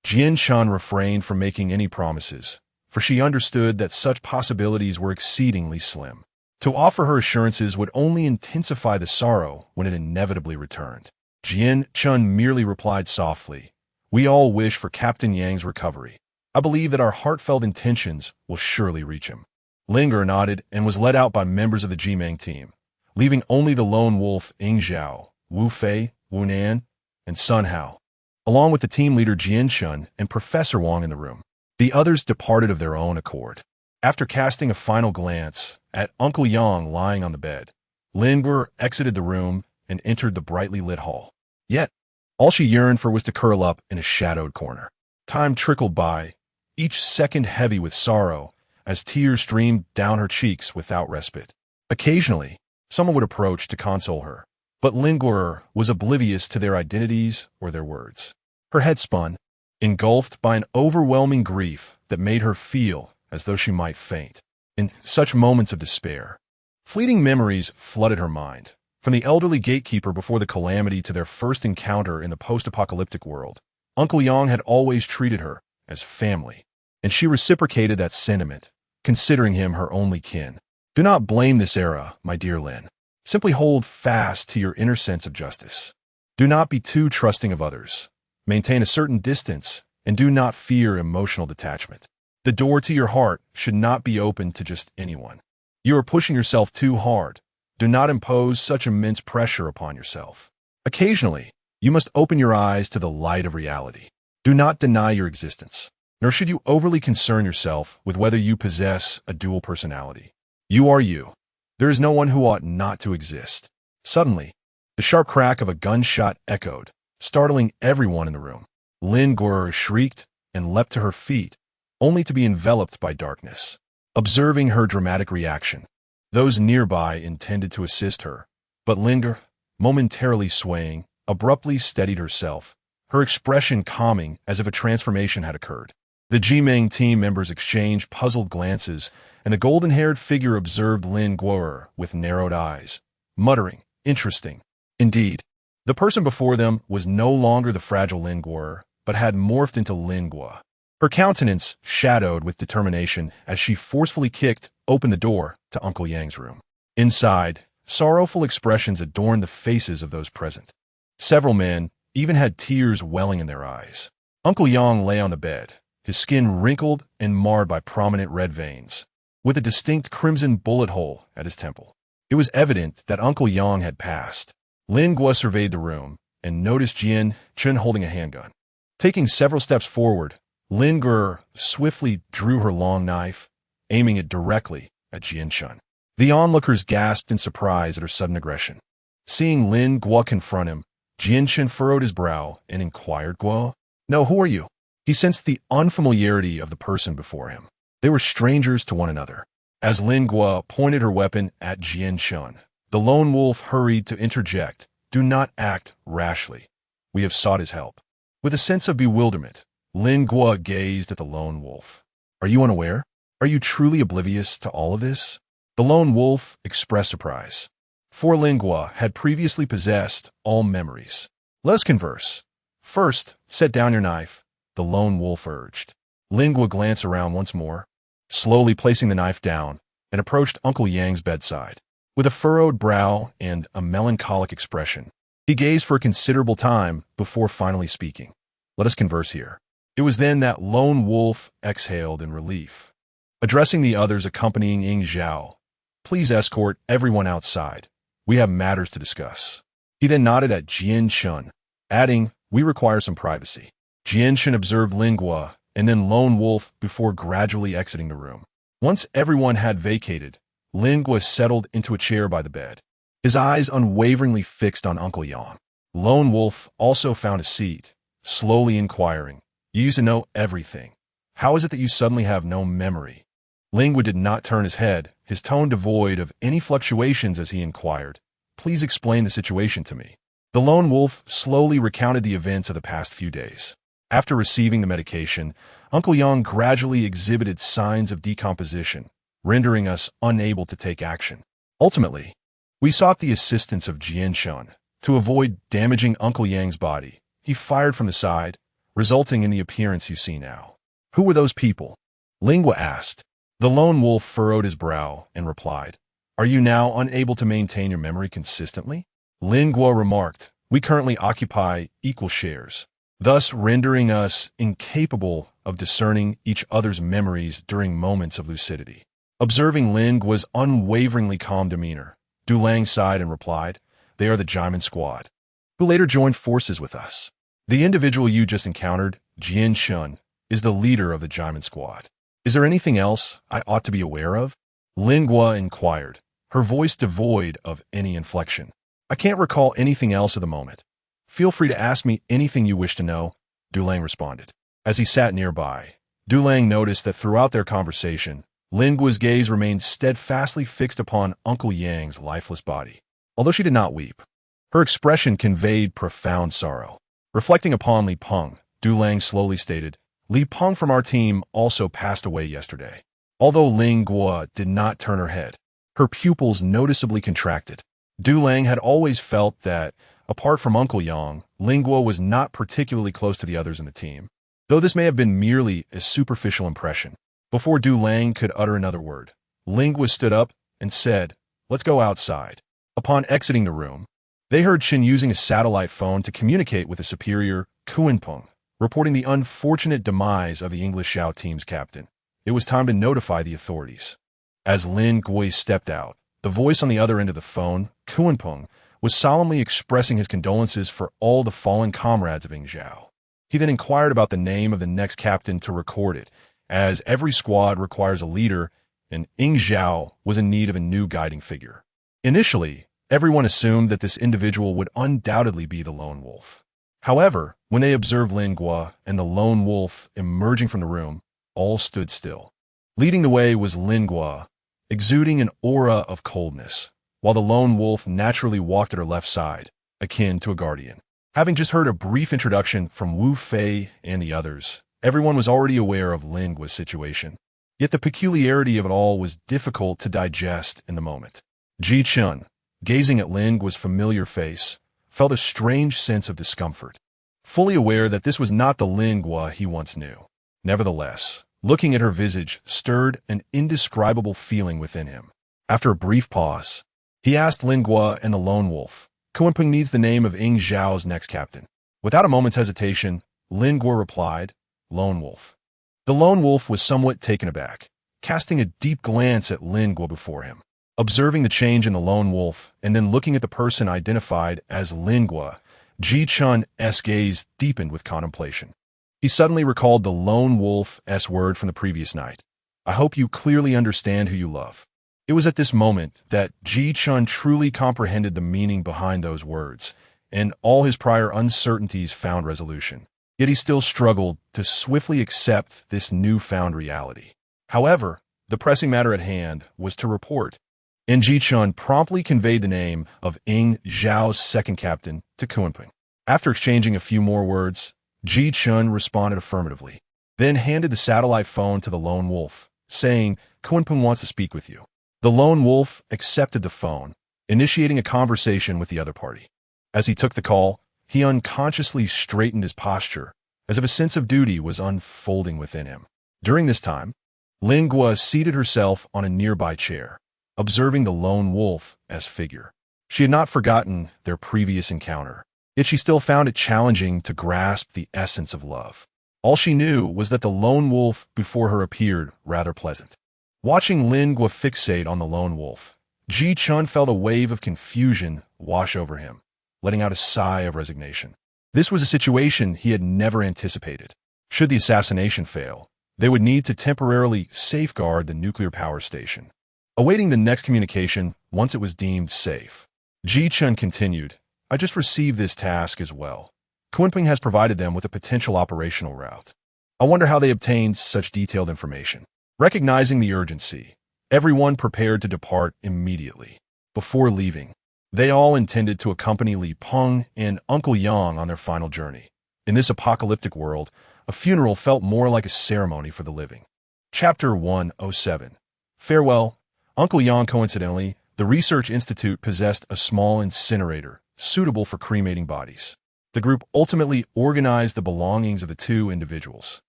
Speaker 1: Jian Chun refrained from making any promises, for she understood that such possibilities were exceedingly slim. To offer her assurances would only intensify the sorrow when it inevitably returned. Jian Chun merely replied softly, We all wish for Captain Yang's recovery. I believe that our heartfelt intentions will surely reach him. Lin Guo nodded and was led out by members of the Jimeng team, leaving only the lone wolf Ying Zhao, Wu Fei, Wu Nan, and Sun Hao, along with the team leader Jian Chun and Professor Wang in the room. The others departed of their own accord. After casting a final glance at Uncle Yang lying on the bed, Lin Guo exited the room and entered the brightly lit hall. Yet, all she yearned for was to curl up in a shadowed corner. Time trickled by, each second heavy with sorrow, as tears streamed down her cheeks without respite. Occasionally, someone would approach to console her, but Lin Guo was oblivious to their identities or their words. Her head spun, engulfed by an overwhelming grief that made her feel as though she might faint. In such moments of despair, fleeting memories flooded her mind, from the elderly gatekeeper before the calamity to their first encounter in the post-apocalyptic world. Uncle Yang had always treated her as family, and she reciprocated that sentiment, considering him her only kin. Do not blame this era, my dear Lin. Simply hold fast to your inner sense of justice. Do not be too trusting of others. Maintain a certain distance, and do not fear emotional detachment. The door to your heart should not be open to just anyone. You are pushing yourself too hard. Do not impose such immense pressure upon yourself. Occasionally, you must open your eyes to the light of reality. Do not deny your existence, nor should you overly concern yourself with whether you possess a dual personality. You are you. There is no one who ought not to exist. Suddenly, the sharp crack of a gunshot echoed, startling everyone in the room. Lin Guo shrieked and leapt to her feet, only to be enveloped by darkness. Observing her dramatic reaction, those nearby intended to assist her, but Lin Guo, momentarily swaying, abruptly steadied herself, her expression calming as if a transformation had occurred. The Jimeng team members exchanged puzzled glances, and the golden-haired figure observed Lin Guo with narrowed eyes, muttering, Interesting. Indeed, the person before them was no longer the fragile Lin Guo, but had morphed into Lin Guo. Her countenance shadowed with determination as she forcefully kicked open the door to Uncle Yang's room. Inside, sorrowful expressions adorned the faces of those present. Several men even had tears welling in their eyes. Uncle Yang lay on the bed, his skin wrinkled and marred by prominent red veins, with a distinct crimson bullet hole at his temple. It was evident that Uncle Yang had passed. Lin Guo surveyed the room and noticed Jian Chun holding a handgun. Taking several steps forward, Lin Guo swiftly drew her long knife, aiming it directly at Jian Chun. The onlookers gasped in surprise at her sudden aggression. Seeing Lin Guo confront him, Jian Chun furrowed his brow and inquired, Guo, No, who are you? He sensed the unfamiliarity of the person before him. They were strangers to one another. As Lin Guo pointed her weapon at Jian Chun, the lone wolf hurried to interject, Do not act rashly. We have sought his help. With a sense of bewilderment, Lin Guo gazed at the lone wolf. Are you unaware? Are you truly oblivious to all of this? The lone wolf expressed surprise, for Lin Guo had previously possessed all memories. Let us converse. First, set down your knife, the lone wolf urged. Lin Guo glanced around once more, slowly placing the knife down, and approached Uncle Yang's bedside. With a furrowed brow and a melancholic expression, he gazed for a considerable time before finally speaking. "Let us converse here." It was then that Lone Wolf exhaled in relief. Addressing the others accompanying Ying Zhao, "Please escort everyone outside. We have matters to discuss." He then nodded at Jian Chun, adding, "We require some privacy." Jian Chun observed Lingua and then Lone Wolf before gradually exiting the room. Once everyone had vacated, Lingua settled into a chair by the bed, his eyes unwaveringly fixed on Uncle Yang. Lone Wolf also found a seat, slowly inquiring, "You used to know everything. How is it that you suddenly have no memory?" Lingua did not turn his head, his tone devoid of any fluctuations as he inquired, "Please explain the situation to me." The Lone Wolf slowly recounted the events of the past few days. After receiving the medication, Uncle Yang gradually exhibited signs of decomposition, rendering us unable to take action. Ultimately, we sought the assistance of Jian Chun. To avoid damaging Uncle Yang's body, he fired from the side, resulting in the appearance you see now. "Who were those people?" Lingua asked. The Lone Wolf furrowed his brow and replied, "Are you now unable to maintain your memory consistently?" Lingua remarked, "We currently occupy equal shares, thus rendering us incapable of discerning each other's memories during moments of lucidity." Observing Lingua's unwaveringly calm demeanor, Dulang sighed and replied, "They are the Jaimin squad, who later joined forces with us. The individual you just encountered, Jian Chun, is the leader of the Jaimin squad. Is there anything else I ought to be aware of?" Lingua inquired, her voice devoid of any inflection. "I can't recall anything else at the moment. Feel free to ask me anything you wish to know," Dulang responded. As he sat nearby, Dulang noticed that throughout their conversation, Lingua's gaze remained steadfastly fixed upon Uncle Yang's lifeless body. Although she did not weep, her expression conveyed profound sorrow. Reflecting upon Li Peng, Dulang slowly stated, "Li Peng from our team also passed away yesterday." Although Lingua did not turn her head, her pupils noticeably contracted. Dulang had always felt that, apart from Uncle Yang, Lingua was not particularly close to the others in the team, though this may have been merely a superficial impression. Before Dulang could utter another word, Lingua stood up and said, "Let's go outside." Upon exiting the room, they heard Qin using a satellite phone to communicate with a superior, Kuenpeng, reporting the unfortunate demise of the English Xiao team's captain. It was time to notify the authorities. As Lin Gui stepped out, the voice on the other end of the phone, Kuenpeng, was solemnly expressing his condolences for all the fallen comrades of Ying Zhao. He then inquired about the name of the next captain to record it, as every squad requires a leader, and Ying Zhao was in need of a new guiding figure. Initially, everyone assumed that this individual would undoubtedly be the Lone Wolf. However, when they observed Lingua and the Lone Wolf emerging from the room, all stood still. Leading the way was Lingua, exuding an aura of coldness, while the Lone Wolf naturally walked at her left side, akin to a guardian. Having just heard a brief introduction from Wu Fei and the others, everyone was already aware of Lingua's situation. Yet the peculiarity of it all was difficult to digest in the moment. Ji Chun, gazing at Lingua's familiar face, felt a strange sense of discomfort, fully aware that this was not the Lingua he once knew. Nevertheless, looking at her visage stirred an indescribable feeling within him. After a brief pause, he asked Lingua and the Lone Wolf, "Kuenpeng needs the name of Ying Zhao's next captain." Without a moment's hesitation, Lingua replied, "Lone Wolf." The Lone Wolf was somewhat taken aback, casting a deep glance at Lingua before him. Observing the change in the Lone Wolf and then looking at the person identified as Lingua, Ji Chun's gaze deepened with contemplation. He suddenly recalled the Lone Wolf's word from the previous night. "I hope you clearly understand who you love." It was at this moment that Ji Chun truly comprehended the meaning behind those words, and all his prior uncertainties found resolution. Yet he still struggled to swiftly accept this newfound reality. However, the pressing matter at hand was to report, and Ji Chun promptly conveyed the name of Ying Zhao's second captain to Kuenpeng. After exchanging a few more words, Ji Chun responded affirmatively, then handed the satellite phone to the Lone Wolf, saying, "Kuenpeng wants to speak with you." The Lone Wolf accepted the phone, initiating a conversation with the other party. As he took the call, he unconsciously straightened his posture, as if a sense of duty was unfolding within him. During this time, Lingua seated herself on a nearby chair, observing the lone wolf as figure. She had not forgotten their previous encounter, yet she still found it challenging to grasp the essence of love. All she knew was that the lone wolf before her appeared rather pleasant. Watching Lingua fixate on the lone wolf, Ji Chun felt a wave of confusion wash over him, letting out a sigh of resignation. This was a situation he had never anticipated. Should the assassination fail, they would need to temporarily safeguard the nuclear power station. Awaiting the next communication once it was deemed safe, Ji Chun continued, I just received this task as well. Kunping has provided them with a potential operational route. I wonder how they obtained such detailed information. Recognizing the urgency, everyone prepared to depart immediately. Before leaving, they all intended to accompany Li Peng and Uncle Yang on their final journey. In this apocalyptic world, a funeral felt more like a ceremony for the living. Chapter 107. Farewell. Uncle Yang, coincidentally, the research institute possessed a small incinerator suitable for cremating bodies. The group ultimately organized the belongings of the two individuals.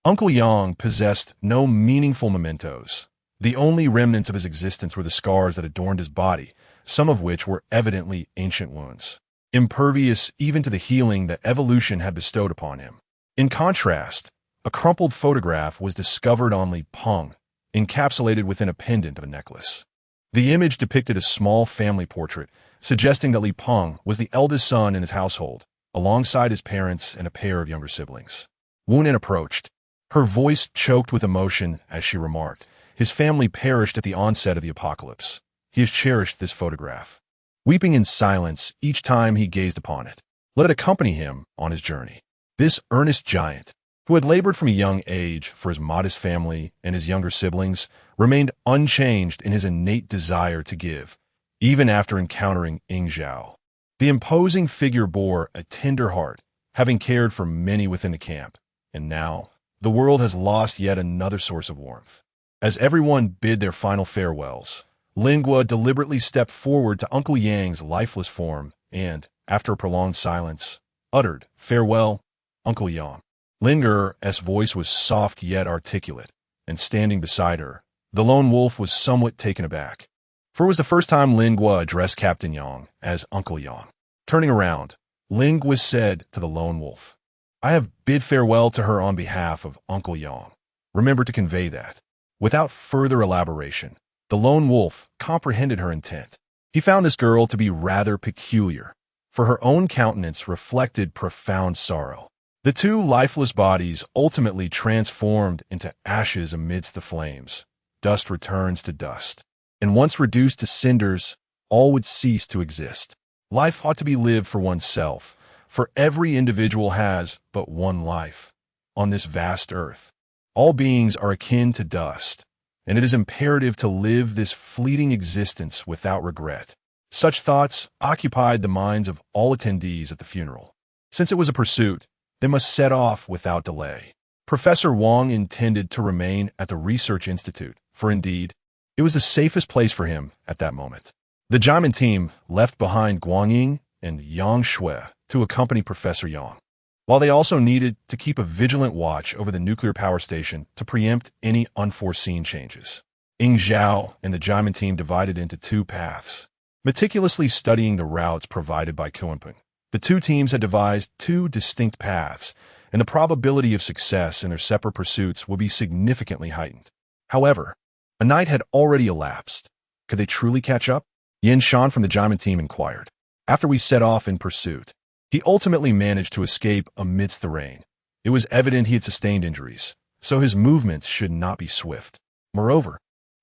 Speaker 1: Uncle Yang possessed no meaningful mementos. The only remnants of his existence were the scars that adorned his body, some of which were evidently ancient wounds, impervious even to the healing that evolution had bestowed upon him. In contrast, a crumpled photograph was discovered on Li Peng, encapsulated within a pendant of a necklace. The image depicted a small family portrait, suggesting that Li Peng was the eldest son in his household, alongside his parents and a pair of younger siblings. Wu Nen approached. Her voice choked with emotion as she remarked, his family perished at the onset of the apocalypse. He has cherished this photograph, weeping in silence each time he gazed upon it. Let it accompany him on his journey. This earnest giant, who had labored from a young age for his modest family and his younger siblings, remained unchanged in his innate desire to give, even after encountering Ying Zhao. The imposing figure bore a tender heart, having cared for many within the camp, and now the world has lost yet another source of warmth. As everyone bid their final farewells, Lingua deliberately stepped forward to Uncle Yang's lifeless form and, after a prolonged silence, uttered, Farewell, Uncle Yang. Linger's voice was soft yet articulate, and standing beside her, the lone wolf was somewhat taken aback. For it was the first time Lingua addressed Captain Yang as Uncle Yang. Turning around, Lingua said to the lone wolf, I have bid farewell to her on behalf of Uncle Yang. Remember to convey that. Without further elaboration, the lone wolf comprehended her intent. He found this girl to be rather peculiar, for her own countenance reflected profound sorrow. The two lifeless bodies ultimately transformed into ashes amidst the flames. Dust returns to dust, and once reduced to cinders, all would cease to exist. Life ought to be lived for oneself, for every individual has but one life. On this vast earth, all beings are akin to dust, and it is imperative to live this fleeting existence without regret. Such thoughts occupied the minds of all attendees at the funeral. Since it was a pursuit, they must set off without delay. Professor Wang intended to remain at the Research Institute, for indeed, it was the safest place for him at that moment. The Jaimin team left behind Guangying and Yang Shui to accompany Professor Yang, while they also needed to keep a vigilant watch over the nuclear power station to preempt any unforeseen changes. Ying Zhao and the Jaimin team divided into two paths, meticulously studying the routes provided by Kunpeng. The two teams had devised two distinct paths, and the probability of success in their separate pursuits would be significantly heightened. However, a night had already elapsed. Could they truly catch up? Yin Shan from the Jaimin team inquired. After we set off in pursuit, he ultimately managed to escape amidst the rain. It was evident he had sustained injuries, so his movements should not be swift. Moreover,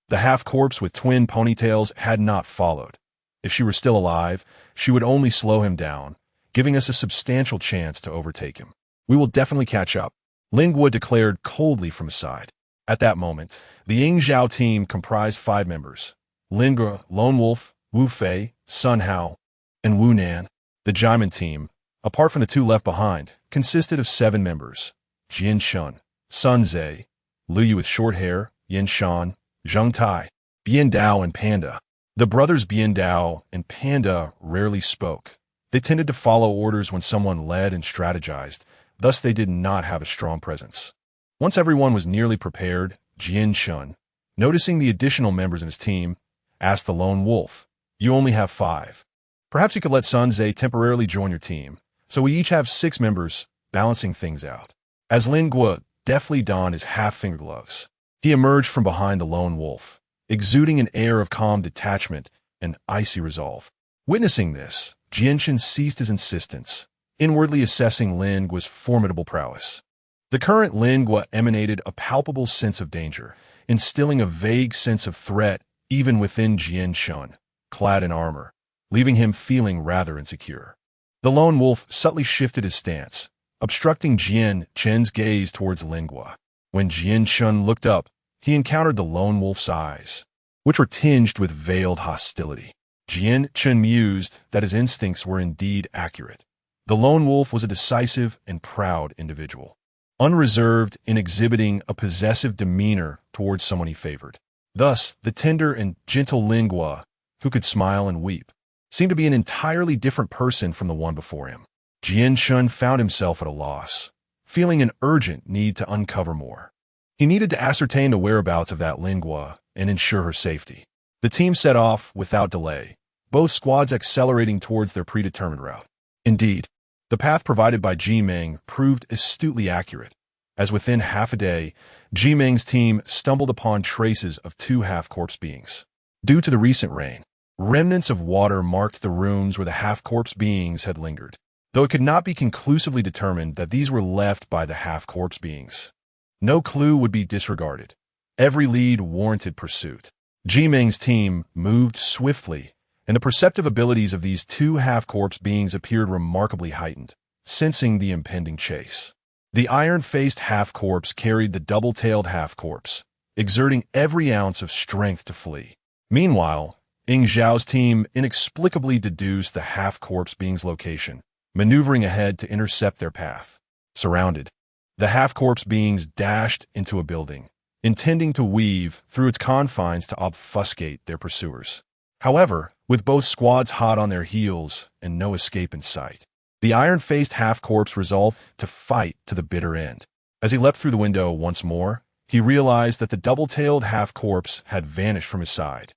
Speaker 1: the half-corpse with twin ponytails had not followed. If she were still alive, she would only slow him down, giving us a substantial chance to overtake him. We will definitely catch up, Lingua declared coldly from his side. At that moment, the Ying Zhao team comprised 5 members: Lingua, Lone Wolf, Wu Fei, Sun Hao, and Wu Nan. The Jaimin team, apart from the 2 left behind, consisted of 7 members: Jin Shun, Sun Zhe, Lu Yu with short hair, Yin Shan, Zheng Tai, Bian Dao, and Panda. The brothers Bian Dao and Panda rarely spoke. They tended to follow orders when someone led and strategized, thus they did not have a strong presence. Once everyone was nearly prepared, Jian Shun, noticing the additional members in his team, asked the lone wolf, "You only have 5. Perhaps you could let Sun Tze temporarily join your team, so we each have 6 members, balancing things out." As Lin Guo deftly donned his half-finger gloves, he emerged from behind the lone wolf, exuding an air of calm detachment and icy resolve. Witnessing this, Jian Shun ceased his insistence, inwardly assessing Lin Guo's formidable prowess. The current Lin Guo emanated a palpable sense of danger, instilling a vague sense of threat even within Jian Shun, clad in armor, leaving him feeling rather insecure. The lone wolf subtly shifted his stance, obstructing Jian Chen's gaze towards Lin Guo. When Jian Shun looked up, he encountered the lone wolf's eyes, which were tinged with veiled hostility. Jian Chen mused that his instincts were indeed accurate. The lone wolf was a decisive and proud individual, unreserved in exhibiting a possessive demeanor towards someone he favored. Thus, the tender and gentle Lin Guo, who could smile and weep, seemed to be an entirely different person from the one before him. Jian Shun found himself at a loss, feeling an urgent need to uncover more. He needed to ascertain the whereabouts of that Lin Guo and ensure her safety. The team set off without delay, both squads accelerating towards their predetermined route. Indeed, the path provided by Ji Meng proved astutely accurate, as within half a day, Ji Meng's team stumbled upon traces of 2 half-corpse beings. Due to the recent rain, remnants of water marked the rooms where the half-corpse beings had lingered, though it could not be conclusively determined that these were left by the half-corpse beings. No clue would be disregarded. Every lead warranted pursuit. Ji Meng's team moved swiftly, and the perceptive abilities of these 2 half-corpse beings appeared remarkably heightened, sensing the impending chase. The iron-faced half-corpse carried the double-tailed half-corpse, exerting every ounce of strength to flee. Meanwhile, Ying Zhao's team inexplicably deduced the half-corpse being's location, maneuvering ahead to intercept their path. Surrounded, the half-corpse beings dashed into a building, intending to weave through its confines to obfuscate their pursuers. However, with both squads hot on their heels and no escape in sight, the iron-faced half-corpse resolved to fight to the bitter end. As he leapt through the window once more, he realized that the double-tailed half-corpse had vanished from his side.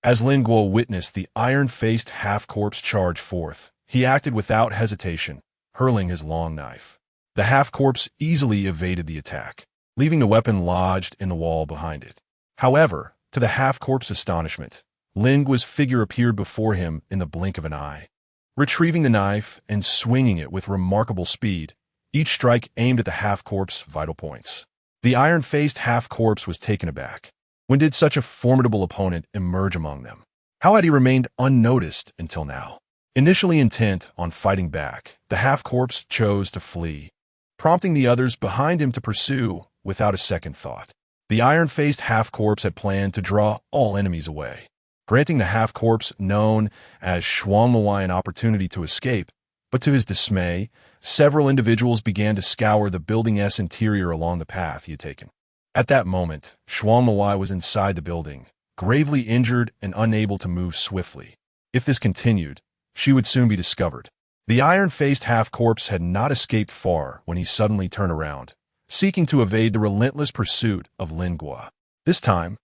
Speaker 1: As Lin Guo witnessed the iron-faced half-corpse charge forth, he acted without hesitation, hurling his long knife. The half-corpse easily evaded the attack, leaving the weapon lodged in the wall behind it. However, to the half-corpse's astonishment, Lin Guo's figure appeared before him in the blink of an eye. Retrieving the knife and swinging it with remarkable speed, each strike aimed at the half-corpse's vital points. The iron-faced half-corpse was taken aback. When did such a formidable opponent emerge among them? How had he remained unnoticed until now? Initially intent on fighting back, the half-corpse chose to flee, prompting the others behind him to pursue without a second thought. The iron-faced half-corpse had planned to draw all enemies away, granting the half-corpse known as Shuangmawai an opportunity to escape, but to his dismay, several individuals began to scour the building's interior along the path he had taken. At that moment, Shuangmawai was inside the building, gravely injured and unable to move swiftly. If this continued, she would soon be discovered. The iron-faced half-corpse had not escaped far when he suddenly turned around, seeking to evade the relentless pursuit of Lin Guo. This time,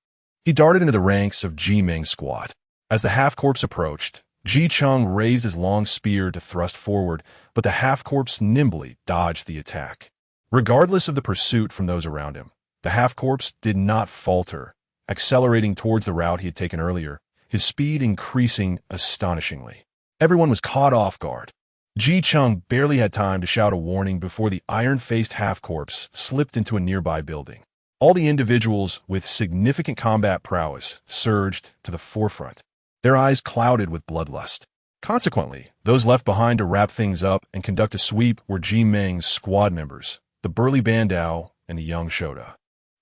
Speaker 1: he darted into the ranks of Ji Meng's squad. As the half-corpse approached, Ji Cheng raised his long spear to thrust forward, but the half-corpse nimbly dodged the attack. Regardless of the pursuit from those around him, the half-corpse did not falter, accelerating towards the route he had taken earlier, his speed increasing astonishingly. Everyone was caught off guard. Ji Cheng barely had time to shout a warning before the iron-faced half-corpse slipped into a nearby building. All the individuals with significant combat prowess surged to the forefront, their eyes clouded with bloodlust. Consequently, those left behind to wrap things up and conduct a sweep were Ji Meng's squad members, the burly Bandao and the young Shota.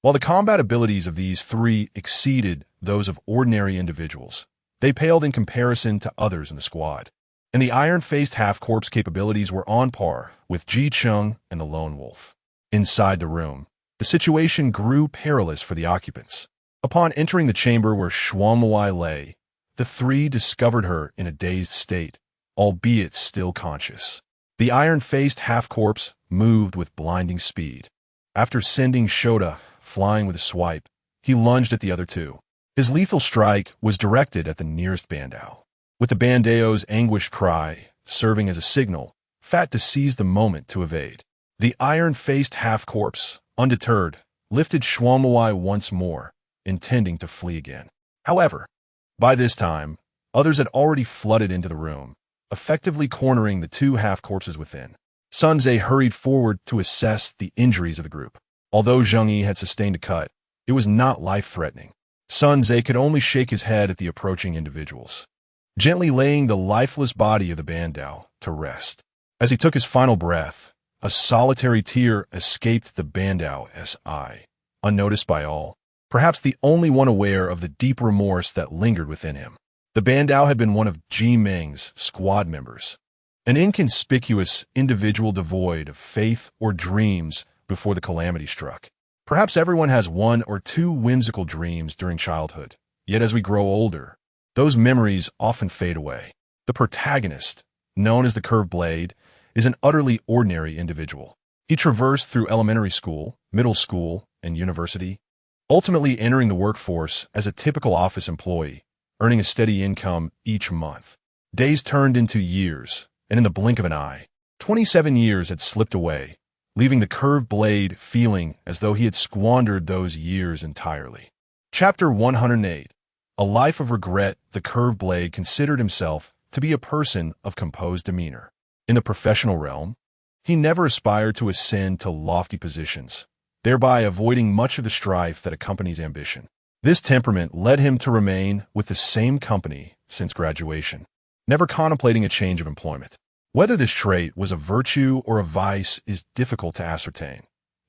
Speaker 1: While the combat abilities of these 3 exceeded those of ordinary individuals, they paled in comparison to others in the squad, and the iron-faced half-corpse capabilities were on par with Ji Cheng and the Lone Wolf. Inside the room, the situation grew perilous for the occupants. Upon entering the chamber where Shuangmawai lay, the 3 discovered her in a dazed state, albeit still conscious. The iron-faced half-corpse moved with blinding speed. After sending Shota flying with a swipe, he lunged at the other two. His lethal strike was directed at the nearest Bandao, with the Bandao's anguished cry serving as a signal, Fat to seize the moment to evade. The iron-faced half-corpse, undeterred, lifted Shwamawai once more, intending to flee again. However, by this time, others had already flooded into the room, effectively cornering the two half-corpses within. Sun Tzu hurried forward to assess the injuries of the group. Although Zheng Yi had sustained a cut, it was not life-threatening. Sun Tzu could only shake his head at the approaching individuals, gently laying the lifeless body of the Bandao to rest. As he took his final breath, a solitary tear escaped the Bandao's eye, unnoticed by all, perhaps the only one aware of the deep remorse that lingered within him. The Bandao had been one of Ji Ming's squad members, an inconspicuous individual devoid of faith or dreams before the calamity struck. Perhaps everyone has one or two whimsical dreams during childhood, yet as we grow older, those memories often fade away. The protagonist, known as the Curved Blade, is an utterly ordinary individual. He traversed through elementary school, middle school, and university, ultimately entering the workforce as a typical office employee, earning a steady income each month. Days turned into years, and in the blink of an eye, 27 years had slipped away, leaving the Curved Blade feeling as though he had squandered those years entirely. Chapter 108. A life of regret. The Curved Blade considered himself to be a person of composed demeanor. In the professional realm, he never aspired to ascend to lofty positions, thereby avoiding much of the strife that accompanies ambition. This temperament led him to remain with the same company since graduation, never contemplating a change of employment. Whether this trait was a virtue or a vice is difficult to ascertain.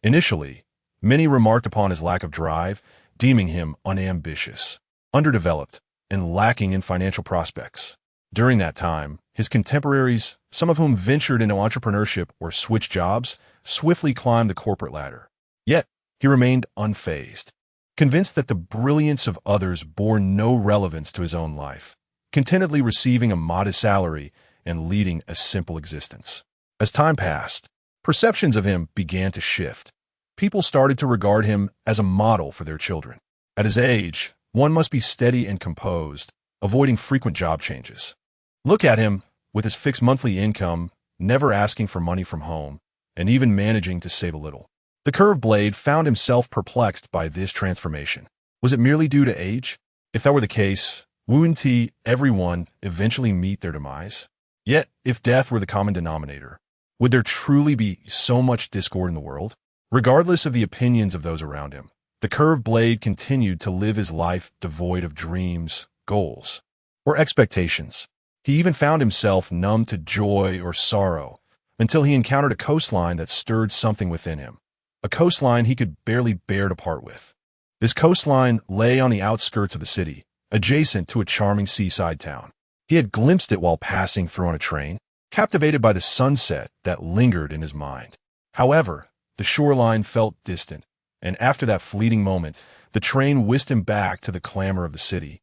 Speaker 1: Initially, many remarked upon his lack of drive, deeming him unambitious, underdeveloped, and lacking in financial prospects. During that time, his contemporaries, some of whom ventured into entrepreneurship or switched jobs, swiftly climbed the corporate ladder. Yet, he remained unfazed, convinced that the brilliance of others bore no relevance to his own life, contentedly receiving a modest salary and leading a simple existence. As time passed, perceptions of him began to shift. People started to regard him as a model for their children. At his age, one must be steady and composed, avoiding frequent job changes. Look at him, with his fixed monthly income, never asking for money from home, and even managing to save a little. The Curved Blade found himself perplexed by this transformation. Was it merely due to age? If that were the case, wouldn't everyone eventually meet their demise? Yet, if death were the common denominator, would there truly be so much discord in the world? Regardless of the opinions of those around him, the Curved Blade continued to live his life devoid of dreams, goals, or expectations. He even found himself numb to joy or sorrow until he encountered a coastline that stirred something within him, a coastline he could barely bear to part with. This coastline lay on the outskirts of the city, adjacent to a charming seaside town. He had glimpsed it while passing through on a train, captivated by the sunset that lingered in his mind. However, the shoreline felt distant, and after that fleeting moment, the train whisked him back to the clamor of the city,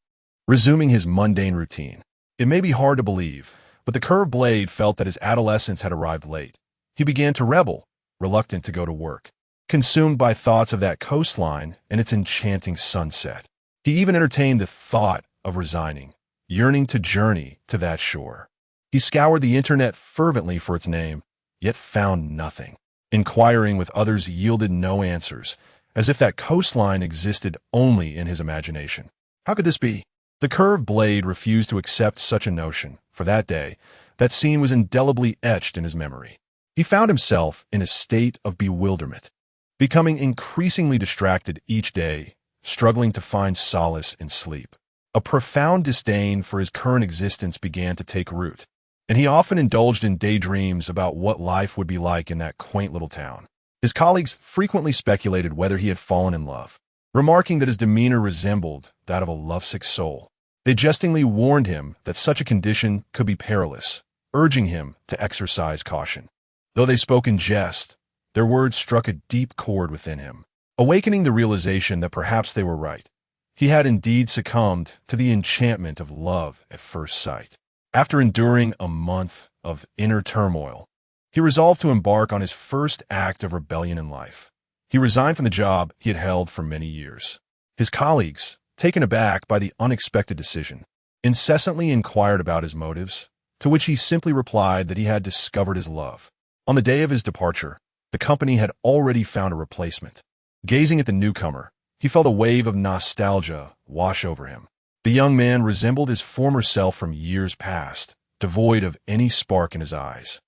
Speaker 1: resuming his mundane routine. It may be hard to believe, but the Curved Blade felt that his adolescence had arrived late. He began to rebel, reluctant to go to work, consumed by thoughts of that coastline and its enchanting sunset. He even entertained the thought of resigning, yearning to journey to that shore. He scoured the internet fervently for its name, yet found nothing. Inquiring with others yielded no answers, as if that coastline existed only in his imagination. How could this be? The Curved Blade refused to accept such a notion. For that day, that scene was indelibly etched in his memory. He found himself in a state of bewilderment, becoming increasingly distracted each day, struggling to find solace in sleep. A profound disdain for his current existence began to take root, and he often indulged in daydreams about what life would be like in that quaint little town. His colleagues frequently speculated whether he had fallen in love, remarking that his demeanor resembled that of a lovesick soul. They jestingly warned him that such a condition could be perilous, urging him to exercise caution. Though they spoke in jest, their words struck a deep chord within him, awakening the realization that perhaps they were right. He had indeed succumbed to the enchantment of love at first sight. After enduring a month of inner turmoil, he resolved to embark on his first act of rebellion in life. He resigned from the job he had held for many years. His colleagues, taken aback by the unexpected decision, incessantly inquired about his motives, to which he simply replied that he had discovered his love. On the day of his departure, the company had already found a replacement. Gazing at the newcomer, he felt a wave of nostalgia wash over him. The young man resembled his former self from years past, devoid of any spark in his eyes.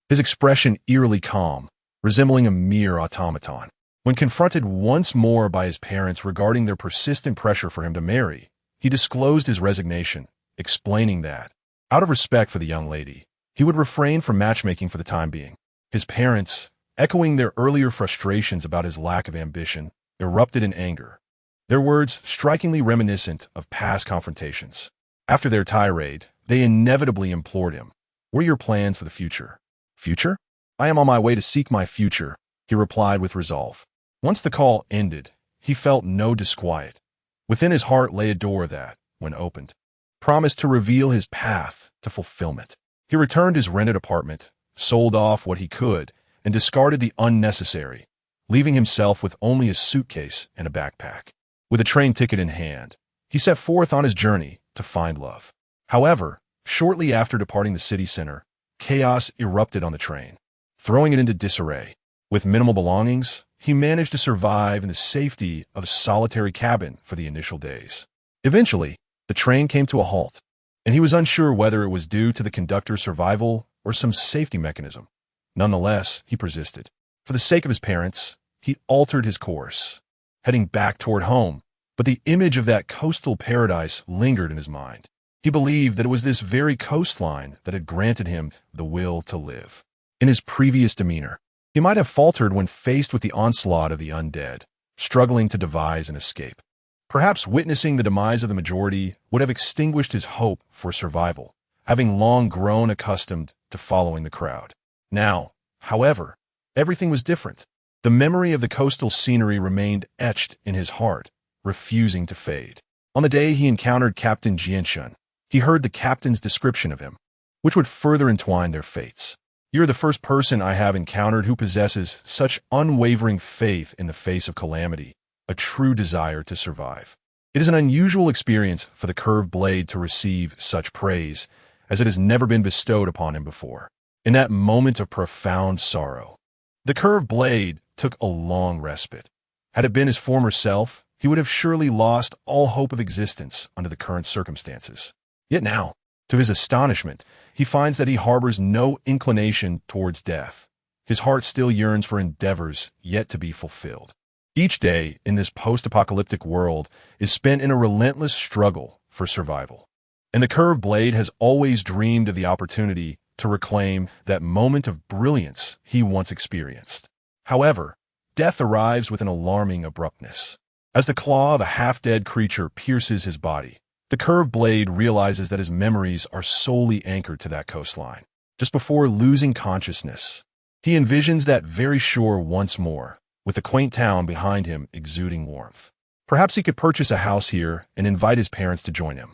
Speaker 1: His expression eerily calm, resembling a mere automaton. When confronted once more by his parents regarding their persistent pressure for him to marry, he disclosed his resignation, explaining that, out of respect for the young lady, he would refrain from matchmaking for the time being. His parents, echoing their earlier frustrations about his lack of ambition, erupted in anger, their words strikingly reminiscent of past confrontations. After their tirade, they inevitably implored him, "What are your plans for the future?" "Future? I am on my way to seek my future," he replied with resolve. Once the call ended, he felt no disquiet. Within his heart lay a door that, when opened, promised to reveal his path to fulfillment. He returned his rented apartment, sold off what he could, and discarded the unnecessary, leaving himself with only a suitcase and a backpack. With a train ticket in hand, he set forth on his journey to find love. However, shortly after departing the city center, chaos erupted on the train, throwing it into disarray. With minimal belongings, he managed to survive in the safety of a solitary cabin for the initial days. Eventually, the train came to a halt, and he was unsure whether it was due to the conductor's survival or some safety mechanism. Nonetheless, he persisted. For the sake of his parents, he altered his course, heading back toward home, but the image of that coastal paradise lingered in his mind. He believed that it was this very coastline that had granted him the will to live. In his previous demeanor, he might have faltered when faced with the onslaught of the undead, struggling to devise an escape. Perhaps witnessing the demise of the majority would have extinguished his hope for survival, having long grown accustomed to following the crowd. Now, however, everything was different. The memory of the coastal scenery remained etched in his heart, refusing to fade. On the day he encountered Captain Jianshun, he heard the captain's description of him, which would further entwine their fates. "You're the first person I have encountered who possesses such unwavering faith in the face of calamity, a true desire to survive. It is an unusual experience for the curved blade to receive such praise, as it has never been bestowed upon him before." In that moment of profound sorrow, the curved blade took a long respite. Had it been his former self, he would have surely lost all hope of existence under the current circumstances. Yet now, to his astonishment, he finds that he harbors no inclination towards death. His heart still yearns for endeavors yet to be fulfilled. Each day in this post-apocalyptic world is spent in a relentless struggle for survival. And the curved blade has always dreamed of the opportunity to reclaim that moment of brilliance he once experienced. However, death arrives with an alarming abruptness. As the claw of a half-dead creature pierces his body, the curved blade realizes that his memories are solely anchored to that coastline. Just before losing consciousness, he envisions that very shore once more, with the quaint town behind him exuding warmth. Perhaps he could purchase a house here and invite his parents to join him.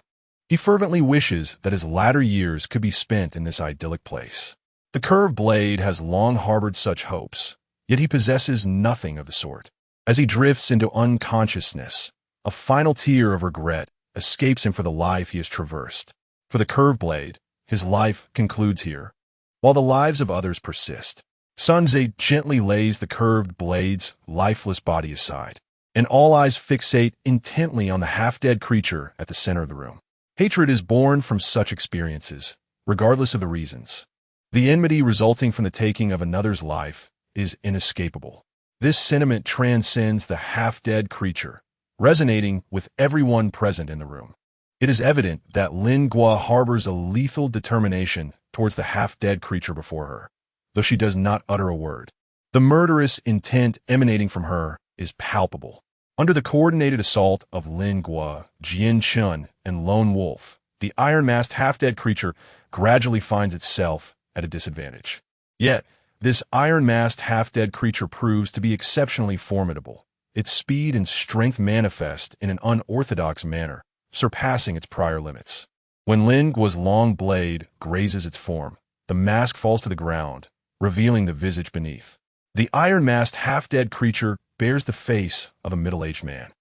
Speaker 1: He fervently wishes that his latter years could be spent in this idyllic place. The curved blade has long harbored such hopes, yet he possesses nothing of the sort. As he drifts into unconsciousness, a final tear of regret escapes him for the life he has traversed. For the curved blade, his life concludes here, while the lives of others persist. Sun Tzu gently lays the curved blade's lifeless body aside, and all eyes fixate intently on the half-dead creature at the center of the room. Hatred is born from such experiences, regardless of the reasons. The enmity resulting from the taking of another's life is inescapable. This sentiment transcends the half-dead creature, resonating with everyone present in the room. It is evident that Lin Gua harbors a lethal determination towards the half-dead creature before her, though she does not utter a word. The murderous intent emanating from her is palpable. Under the coordinated assault of Lin Gua, Jian Shun, and Lone Wolf, the iron-masked half-dead creature gradually finds itself at a disadvantage. Yet, this iron-masked half-dead creature proves to be exceptionally formidable. Its speed and strength manifest in an unorthodox manner, surpassing its prior limits. When Lin Gua's long blade grazes its form, the mask falls to the ground, revealing the visage beneath. The iron-masked half-dead creature bears the face of a middle-aged man.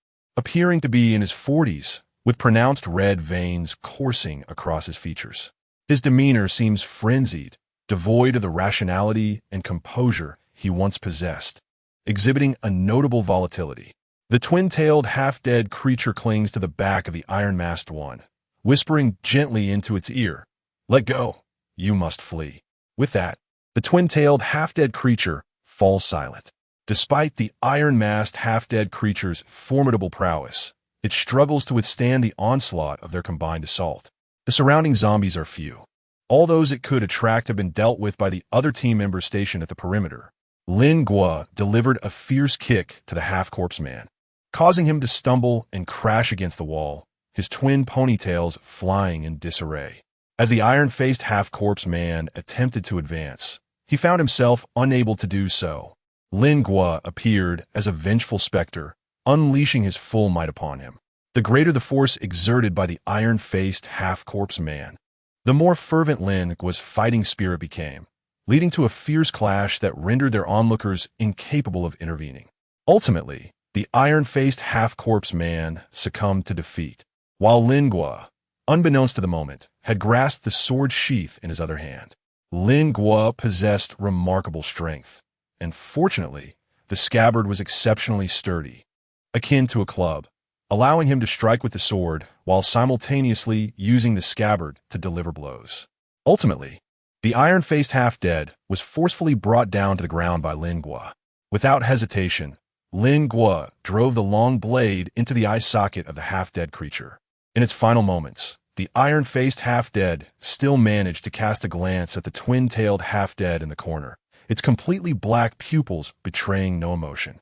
Speaker 1: appearing to be in his 40s, with pronounced red veins coursing across his features. His demeanor seems frenzied, devoid of the rationality and composure he once possessed, exhibiting a notable volatility. The twin-tailed, half-dead creature clings to the back of the iron-masked one, whispering gently into its ear, "Let go. You must flee." With that, the twin-tailed, half-dead creature falls silent. Despite the iron-masked, half-dead creature's formidable prowess, it struggles to withstand the onslaught of their combined assault. The surrounding zombies are few. All those it could attract have been dealt with by the other team members stationed at the perimeter. Lin Gua delivered a fierce kick to the half-corpse man, causing him to stumble and crash against the wall, his twin ponytails flying in disarray. As the iron-faced half-corpse man attempted to advance, he found himself unable to do so. Lin Gua appeared as a vengeful specter, unleashing his full might upon him. The greater the force exerted by the iron-faced half-corpse man, the more fervent Lin Gua's fighting spirit became, leading to a fierce clash that rendered their onlookers incapable of intervening. Ultimately, the iron-faced half-corpse man succumbed to defeat, while Lin Gua, unbeknownst to the moment, had grasped the sword sheath in his other hand. Lin Gua possessed remarkable strength, and fortunately, the scabbard was exceptionally sturdy, akin to a club, allowing him to strike with the sword while simultaneously using the scabbard to deliver blows. Ultimately, the iron-faced half-dead was forcefully brought down to the ground by Lin Gua. Without hesitation, Lin Gua drove the long blade into the eye socket of the half-dead creature. In its final moments, the iron-faced half-dead still managed to cast a glance at the twin-tailed half-dead in the corner, its completely black pupils betraying no emotion.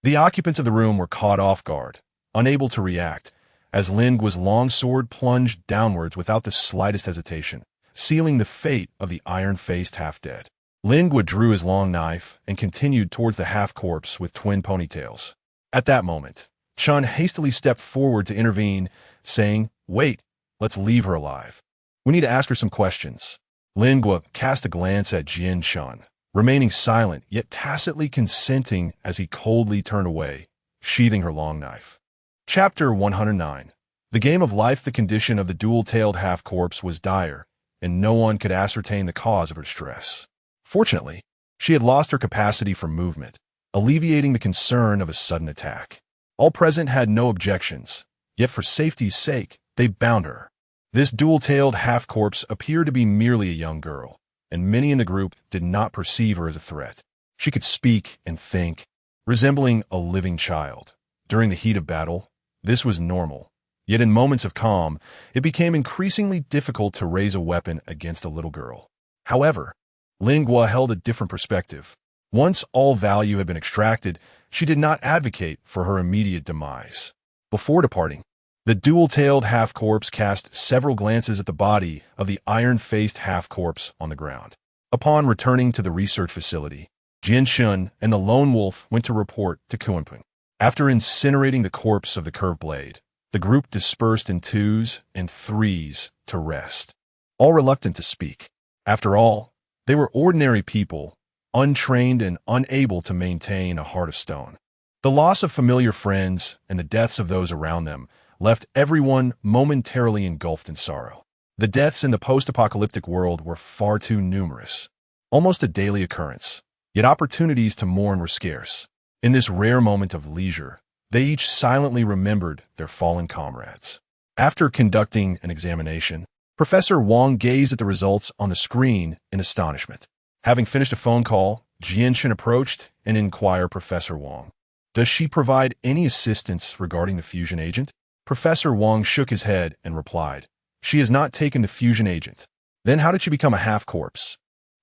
Speaker 1: The occupants of the room were caught off guard, unable to react, as Lin Gua's long sword plunged downwards without the slightest hesitation, sealing the fate of the iron-faced half-dead. Lin Gua drew his long knife and continued towards the half-corpse with twin ponytails. At that moment, Chun hastily stepped forward to intervene, saying, "Wait, let's leave her alive. We need to ask her some questions." Lin Gua cast a glance at Jian Chun, remaining silent yet tacitly consenting as he coldly turned away, sheathing her long knife. Chapter 109. The game of life. The condition of the dual-tailed half-corpse was dire, and no one could ascertain the cause of her distress. Fortunately, she had lost her capacity for movement, alleviating the concern of a sudden attack. All present had no objections, yet for safety's sake, they bound her. This dual-tailed half-corpse appeared to be merely a young girl, and many in the group did not perceive her as a threat. She could speak and think, resembling a living child. During the heat of battle, this was normal, yet in moments of calm, it became increasingly difficult to raise a weapon against a little girl. However, Lin Gua held a different perspective. Once all value had been extracted, she did not advocate for her immediate demise. Before departing, the dual-tailed half-corpse cast several glances at the body of the iron-faced half-corpse on the ground. Upon returning to the research facility, Jian Shun and the lone wolf went to report to Kuanping. After incinerating the corpse of the curved blade, the group dispersed in twos and threes to rest, all reluctant to speak. After all, they were ordinary people, untrained and unable to maintain a heart of stone. The loss of familiar friends and the deaths of those around them left everyone momentarily engulfed in sorrow. The deaths in the post-apocalyptic world were far too numerous, almost a daily occurrence, yet opportunities to mourn were scarce. In this rare moment of leisure, they each silently remembered their fallen comrades. After conducting an examination, Professor Wang gazed at the results on the screen in astonishment. Having finished a phone call, Jianshin approached and inquired Professor Wang, "Does she provide any assistance regarding the fusion agent?" Professor Wang shook his head and replied, "She has not taken the fusion agent." "Then how did she become a half-corpse?"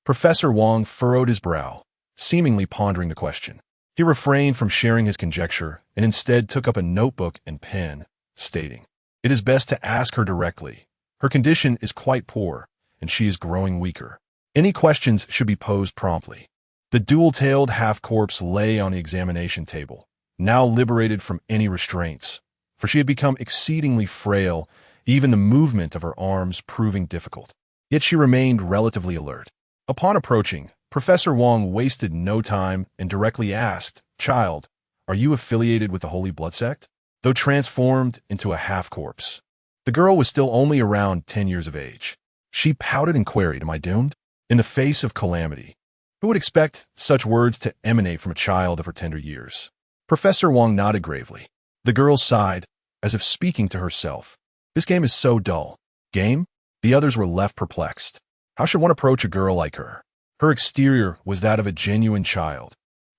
Speaker 1: Professor Wang furrowed his brow, seemingly pondering the question. He refrained from sharing his conjecture and instead took up a notebook and pen, stating, "It is best to ask her directly. Her condition is quite poor, and she is growing weaker. Any questions should be posed promptly." The dual-tailed half-corpse lay on the examination table, now liberated from any restraints, for she had become exceedingly frail, even the movement of her arms proving difficult. Yet she remained relatively alert. Upon approaching, Professor Wang wasted no time and directly asked, "Child, are you affiliated with the Holy Blood Sect?" though transformed into a half-corpse. The girl was still only around 10 years of age. She pouted and queried, "Am I doomed?" In the face of calamity. Who would expect such words to emanate from a child of her tender years? Professor Wong nodded gravely. The girl sighed, as if speaking to herself. This game is so dull. Game? The others were left perplexed. How should one approach a girl like her? Her exterior was that of a genuine child,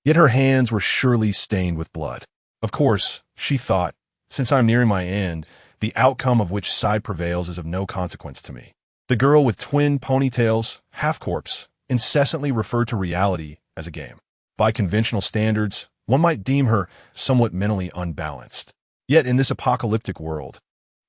Speaker 1: yet her hands were surely stained with blood. Of course, she thought, since I'm nearing my end, the outcome of which side prevails is of no consequence to me. The girl with twin ponytails, half-corpse, incessantly referred to reality as a game. By conventional standards, one might deem her somewhat mentally unbalanced. Yet in this apocalyptic world,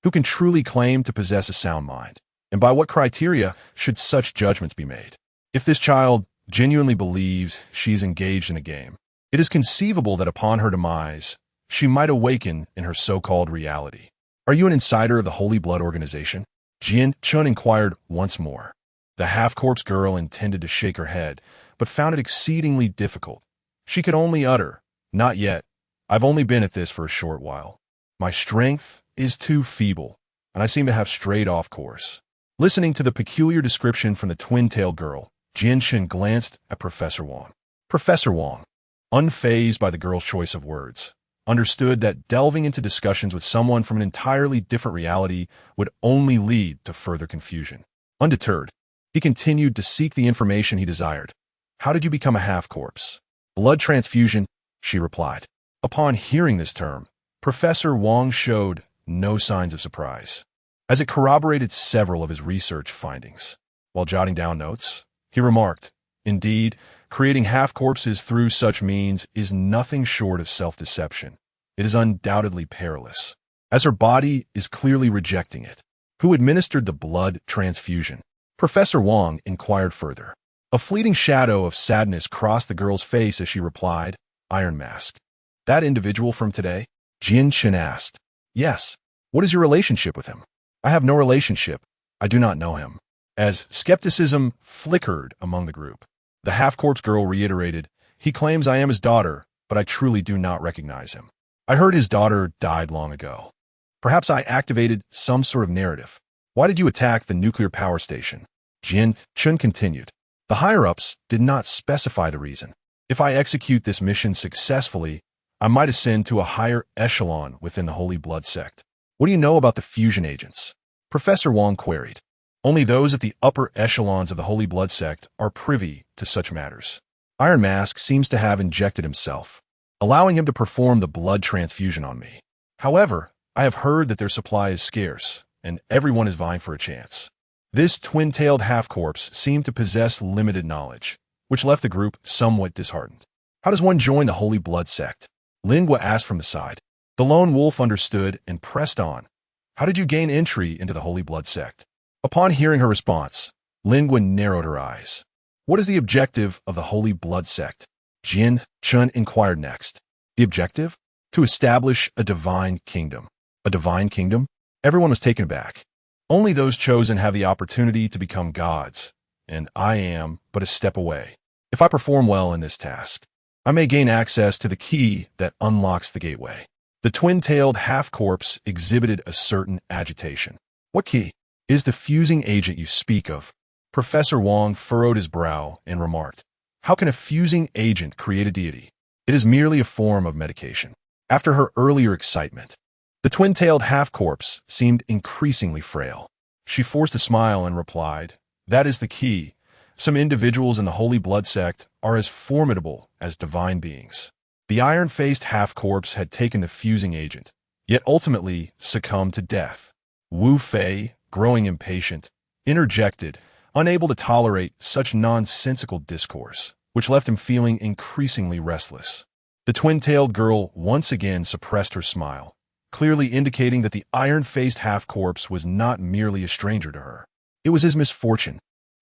Speaker 1: who can truly claim to possess a sound mind? And by what criteria should such judgments be made? If this child genuinely believes she is engaged in a game, it is conceivable that upon her demise, she might awaken in her so-called reality. Are you an insider of the Holy Blood organization? Jian Chun inquired once more. The half-corpse girl intended to shake her head, but found it exceedingly difficult. She could only utter, "Not yet. I've only been at this for a short while. My strength is too feeble, and I seem to have strayed off course." Listening to the peculiar description from the twin-tailed girl, Jian Chun glanced at Professor Wong. Professor Wong, unfazed by the girl's choice of words, understood that delving into discussions with someone from an entirely different reality would only lead to further confusion. Undeterred, he continued to seek the information he desired. "How did you become a half-corpse?" "Blood transfusion," she replied. Upon hearing this term, Professor Wong showed no signs of surprise, as it corroborated several of his research findings. While jotting down notes, he remarked, "Indeed, creating half-corpses through such means is nothing short of self-deception. It is undoubtedly perilous, as her body is clearly rejecting it." "Who administered the blood transfusion?" Professor Wong inquired further. A fleeting shadow of sadness crossed the girl's face as she replied, "Iron Mask." "That individual from today?" Jian Chun asked. "Yes. What is your relationship with him?" "I have no relationship. I do not know him." As skepticism flickered among the group, the half-corpse girl reiterated, "He claims I am his daughter, but I truly do not recognize him. I heard his daughter died long ago. Perhaps I activated some sort of narrative. Why did you attack the nuclear power station?" Jian Chun continued. "The higher-ups did not specify the reason. If I execute this mission successfully, I might ascend to a higher echelon within the Holy Blood sect." "What do you know about the fusion agents?" Professor Wong queried. "Only those at the upper echelons of the Holy Blood sect are privy to such matters. Iron Mask seems to have injected himself, allowing him to perform the blood transfusion on me. However, I have heard that their supply is scarce, and everyone is vying for a chance." This twin-tailed half-corpse seemed to possess limited knowledge, which left the group somewhat disheartened. "How does one join the Holy Blood sect?" Lingua asked from the side. The lone wolf understood and pressed on. "How did you gain entry into the Holy Blood sect?" Upon hearing her response, Lingua narrowed her eyes. "What is the objective of the Holy Blood sect?" Jian Chun inquired next. "The objective? To establish a divine kingdom." "A divine kingdom?" Everyone was taken aback. "Only those chosen have the opportunity to become gods, and I am but a step away. If I perform well in this task, I may gain access to the key that unlocks the gateway." The twin-tailed half-corpse exhibited a certain agitation. "What key?" "Is the fusing agent you speak of?" Professor Wong furrowed his brow and remarked, "How can a fusing agent create a deity? It is merely a form of medication." After her earlier excitement, the twin-tailed half-corpse seemed increasingly frail. She forced a smile and replied, "That is the key. Some individuals in the Holy Blood sect are as formidable as divine beings." The iron-faced half-corpse had taken the fusing agent, yet ultimately succumbed to death. Wu Fei, growing impatient, interjected, unable to tolerate such nonsensical discourse, which left him feeling increasingly restless. The twin-tailed girl once again suppressed her smile, clearly indicating that the iron-faced half-corpse was not merely a stranger to her. It was his misfortune.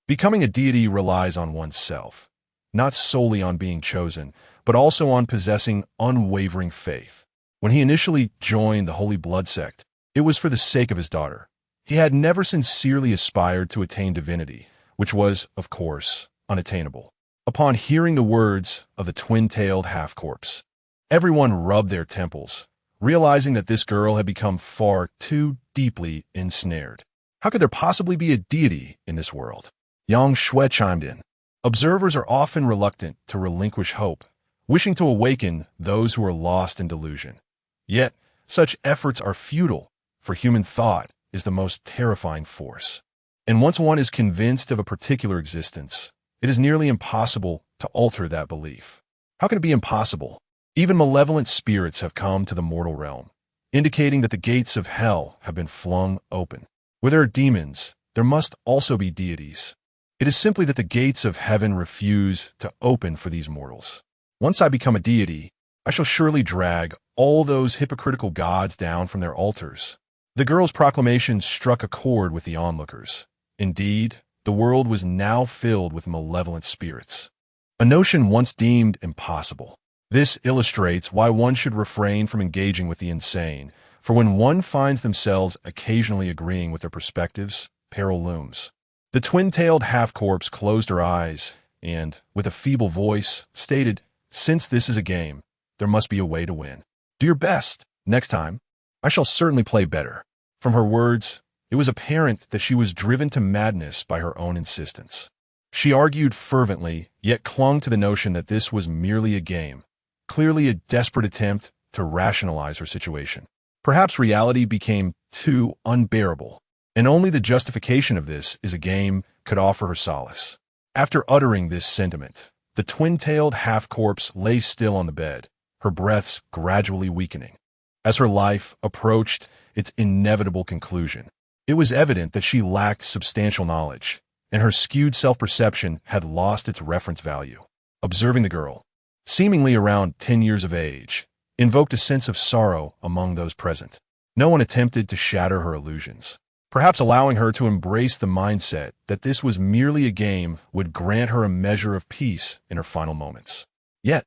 Speaker 1: Becoming a deity relies on oneself, not solely on being chosen, but also on possessing unwavering faith. When he initially joined the Holy Blood sect, it was for the sake of his daughter. He had never sincerely aspired to attain divinity, which was, of course, unattainable. Upon hearing the words of the twin-tailed half-corpse, everyone rubbed their temples, realizing that this girl had become far too deeply ensnared. How could there possibly be a deity in this world? Yang Shui chimed in. Observers are often reluctant to relinquish hope, wishing to awaken those who are lost in delusion. Yet, such efforts are futile, for human thought is the most terrifying force. And once one is convinced of a particular existence, it is nearly impossible to alter that belief. How can it be impossible? Even malevolent spirits have come to the mortal realm, indicating that the gates of hell have been flung open. Where there are demons, there must also be deities. It is simply that the gates of heaven refuse to open for these mortals. Once I become a deity, I shall surely drag all those hypocritical gods down from their altars. The girl's proclamation struck a chord with the onlookers. Indeed, the world was now filled with malevolent spirits, a notion once deemed impossible. This illustrates why one should refrain from engaging with the insane, for when one finds themselves occasionally agreeing with their perspectives, peril looms. The twin-tailed half-corpse closed her eyes and, with a feeble voice, stated, "Since this is a game, there must be a way to win. Do your best. Next time, I shall certainly play better." From her words, it was apparent that she was driven to madness by her own insistence. She argued fervently, yet clung to the notion that this was merely a game, clearly a desperate attempt to rationalize her situation. Perhaps reality became too unbearable, and only the justification of this is a game could offer her solace. After uttering this sentiment, the twin-tailed half-corpse lay still on the bed, her breaths gradually weakening. As her life approached its inevitable conclusion, it was evident that she lacked substantial knowledge, and her skewed self-perception had lost its reference value. Observing the girl, seemingly around 10 years of age, invoked a sense of sorrow among those present. No one attempted to shatter her illusions. Perhaps allowing her to embrace the mindset that this was merely a game would grant her a measure of peace in her final moments. Yet,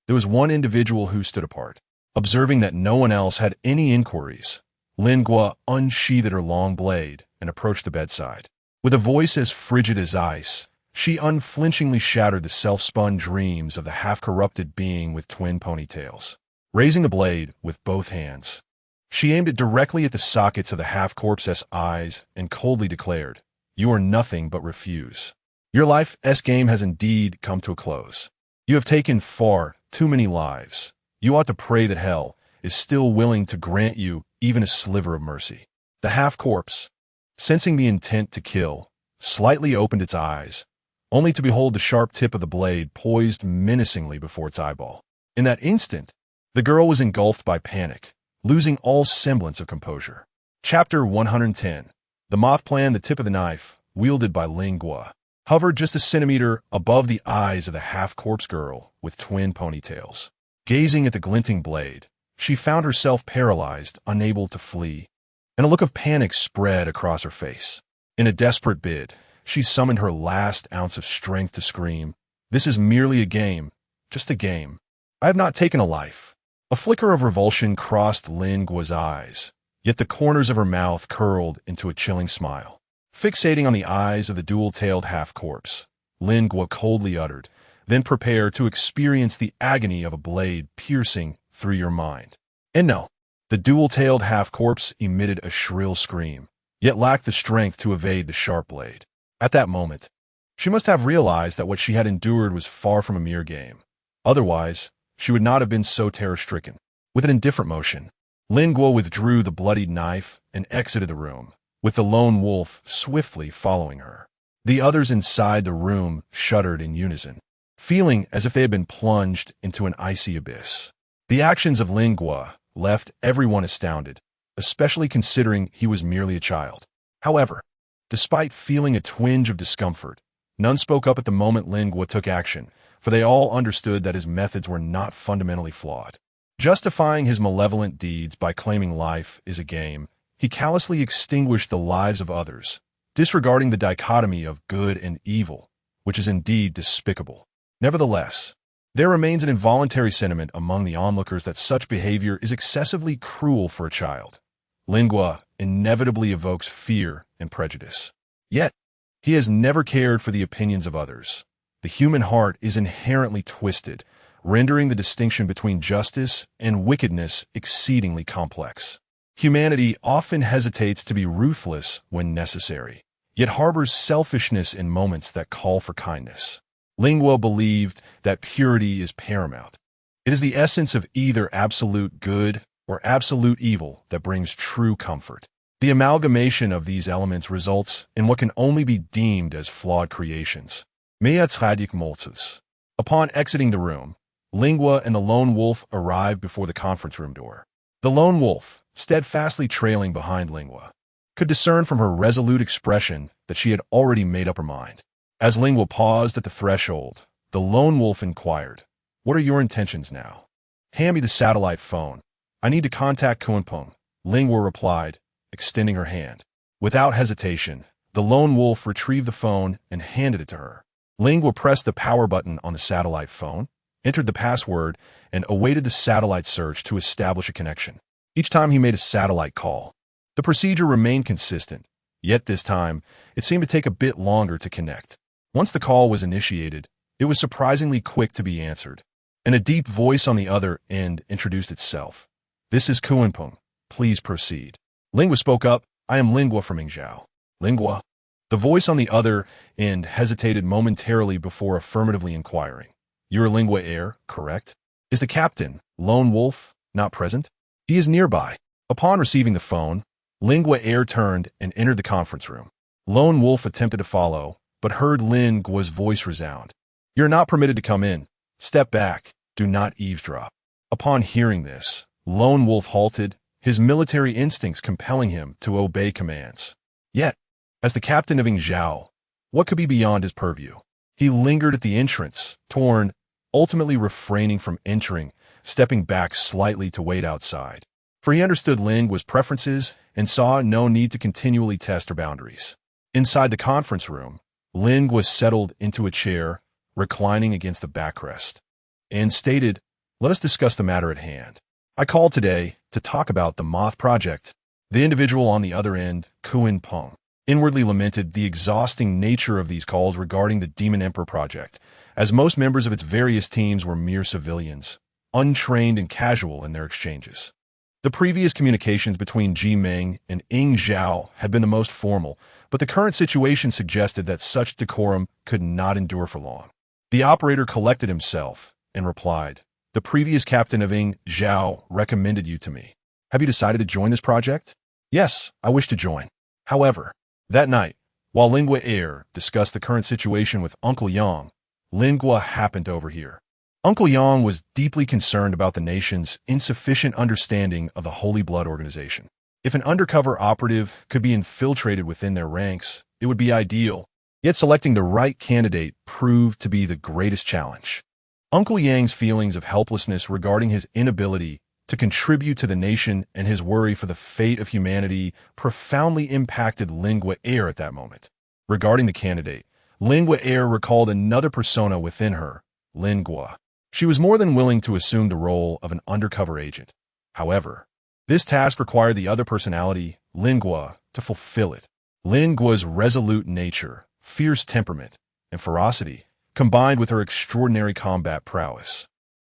Speaker 1: there was one individual who stood apart. Observing that no one else had any inquiries, Lingua unsheathed her long blade and approached the bedside. With a voice as frigid as ice, she unflinchingly shattered the self-spun dreams of the half-corrupted being with twin ponytails. Raising the blade with both hands, she aimed it directly at the sockets of the half-corpse's eyes and coldly declared, "You are nothing but refuse. Your life's game has indeed come to a close. You have taken far too many lives. You ought to pray that hell is still willing to grant you even a sliver of mercy." The half-corpse, sensing the intent to kill, slightly opened its eyes, only to behold the sharp tip of the blade poised menacingly before its eyeball. In that instant, the girl was engulfed by panic, losing all semblance of composure. Chapter 110. The moth plan, the tip of the knife, wielded by Lingua, hovered just a centimeter above the eyes of the half-corpse girl with twin ponytails. Gazing at the glinting blade, she found herself paralyzed, unable to flee, and a look of panic spread across her face. In a desperate bid, she summoned her last ounce of strength to scream, "This is merely a game, just a game. I have not taken a life." A flicker of revulsion crossed Lingua's eyes, yet the corners of her mouth curled into a chilling smile. Fixating on the eyes of the dual-tailed half-corpse, Lingua coldly uttered, "Then prepare to experience the agony of a blade piercing through your mind." And no, the dual-tailed half-corpse emitted a shrill scream, yet lacked the strength to evade the sharp blade. At that moment, she must have realized that what she had endured was far from a mere game. Otherwise, she would not have been so terror-stricken. With an indifferent motion, Lingua withdrew the bloodied knife and exited the room, with the lone wolf swiftly following her. The others inside the room shuddered in unison, feeling as if they had been plunged into an icy abyss. The actions of Lingua left everyone astounded, especially considering he was merely a child. However, despite feeling a twinge of discomfort, none spoke up at the moment Lingua took action, for they all understood that his methods were not fundamentally flawed. Justifying his malevolent deeds by claiming life is a game, he callously extinguished the lives of others, disregarding the dichotomy of good and evil, which is indeed despicable. Nevertheless, there remains an involuntary sentiment among the onlookers that such behavior is excessively cruel for a child. Lingua inevitably evokes fear and prejudice. Yet, he has never cared for the opinions of others. The human heart is inherently twisted, rendering the distinction between justice and wickedness exceedingly complex. Humanity often hesitates to be ruthless when necessary, yet harbors selfishness in moments that call for kindness. Lingua believed that purity is paramount. It is the essence of either absolute good or absolute evil that brings true comfort. The amalgamation of these elements results in what can only be deemed as flawed creations. Mea tragic multus. Upon exiting the room, Lingua and the lone wolf arrived before the conference room door. The lone wolf, steadfastly trailing behind Lingua, could discern from her resolute expression that she had already made up her mind. As Lingua paused at the threshold, the lone wolf inquired, "What are your intentions now?" "Hand me the satellite phone. I need to contact Kunpeng," Lingua replied, extending her hand. Without hesitation, the lone wolf retrieved the phone and handed it to her. Lingua pressed the power button on the satellite phone, entered the password, and awaited the satellite search to establish a connection. Each time he made a satellite call, the procedure remained consistent, yet this time, it seemed to take a bit longer to connect. Once the call was initiated, it was surprisingly quick to be answered, and a deep voice on the other end introduced itself. "This is Kunpeng. Please proceed." Lingua spoke up. "I am Lingua from Yingzhou." "Lingua?" The voice on the other end hesitated momentarily before affirmatively inquiring. "You're Lingua heir, correct? Is the captain, Lone Wolf, not present?" "He is nearby." Upon receiving the phone, Lingua heir turned and entered the conference room. Lone Wolf attempted to follow, but heard Lingua's voice resound. "You're not permitted to come in. Step back. Do not eavesdrop." Upon hearing this, Lone Wolf halted, his military instincts compelling him to obey commands. Yet, as the captain of Yingzhou, what could be beyond his purview? He lingered at the entrance, torn, ultimately refraining from entering, stepping back slightly to wait outside. For he understood Lingua's preferences and saw no need to continually test her boundaries. Inside the conference room, Lingua settled into a chair, reclining against the backrest, and stated, "Let us discuss the matter at hand. I called today to talk about the Moth Project." The individual on the other end, Kunpeng, inwardly lamented the exhausting nature of these calls regarding the Demon Emperor Project, as most members of its various teams were mere civilians, untrained and casual in their exchanges. The previous communications between Ji Meng and Ying Zhao had been the most formal, but the current situation suggested that such decorum could not endure for long. The operator collected himself and replied, "The previous captain of Ying Zhao recommended you to me. Have you decided to join this project?" "Yes, I wish to join." However, that night, while Lingua heir discussed the current situation with Uncle Yang, Lingua happened to overhear. Uncle Yang was deeply concerned about the nation's insufficient understanding of the Holy Blood organization. If an undercover operative could be infiltrated within their ranks, it would be ideal. Yet selecting the right candidate proved to be the greatest challenge. Uncle Yang's feelings of helplessness regarding his inability to contribute to the nation and his worry for the fate of humanity profoundly impacted Lingua heir at that moment. Regarding the candidate, Lingua heir recalled another persona within her, Lingua. She was more than willing to assume the role of an undercover agent. However, this task required the other personality, Lingua, to fulfill it. Lingua's resolute nature, fierce temperament, and ferocity, combined with her extraordinary combat prowess,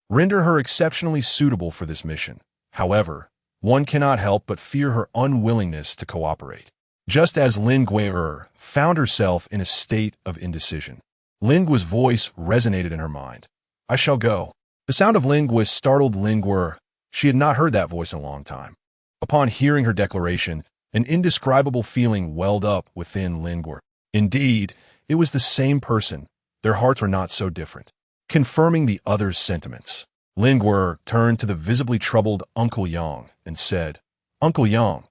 Speaker 1: render her exceptionally suitable for this mission. However, one cannot help but fear her unwillingness to cooperate. Just as Lingua found herself in a state of indecision, Lingua's voice resonated in her mind. "I shall go." The sound of Lingua startled Lingua. She had not heard that voice in a long time. Upon hearing her declaration, an indescribable feeling welled up within Lingua. Indeed, it was the same person. Their hearts were not so different. Confirming the other's sentiments, Lingua turned to the visibly troubled Uncle Yang and said, "Uncle Yang,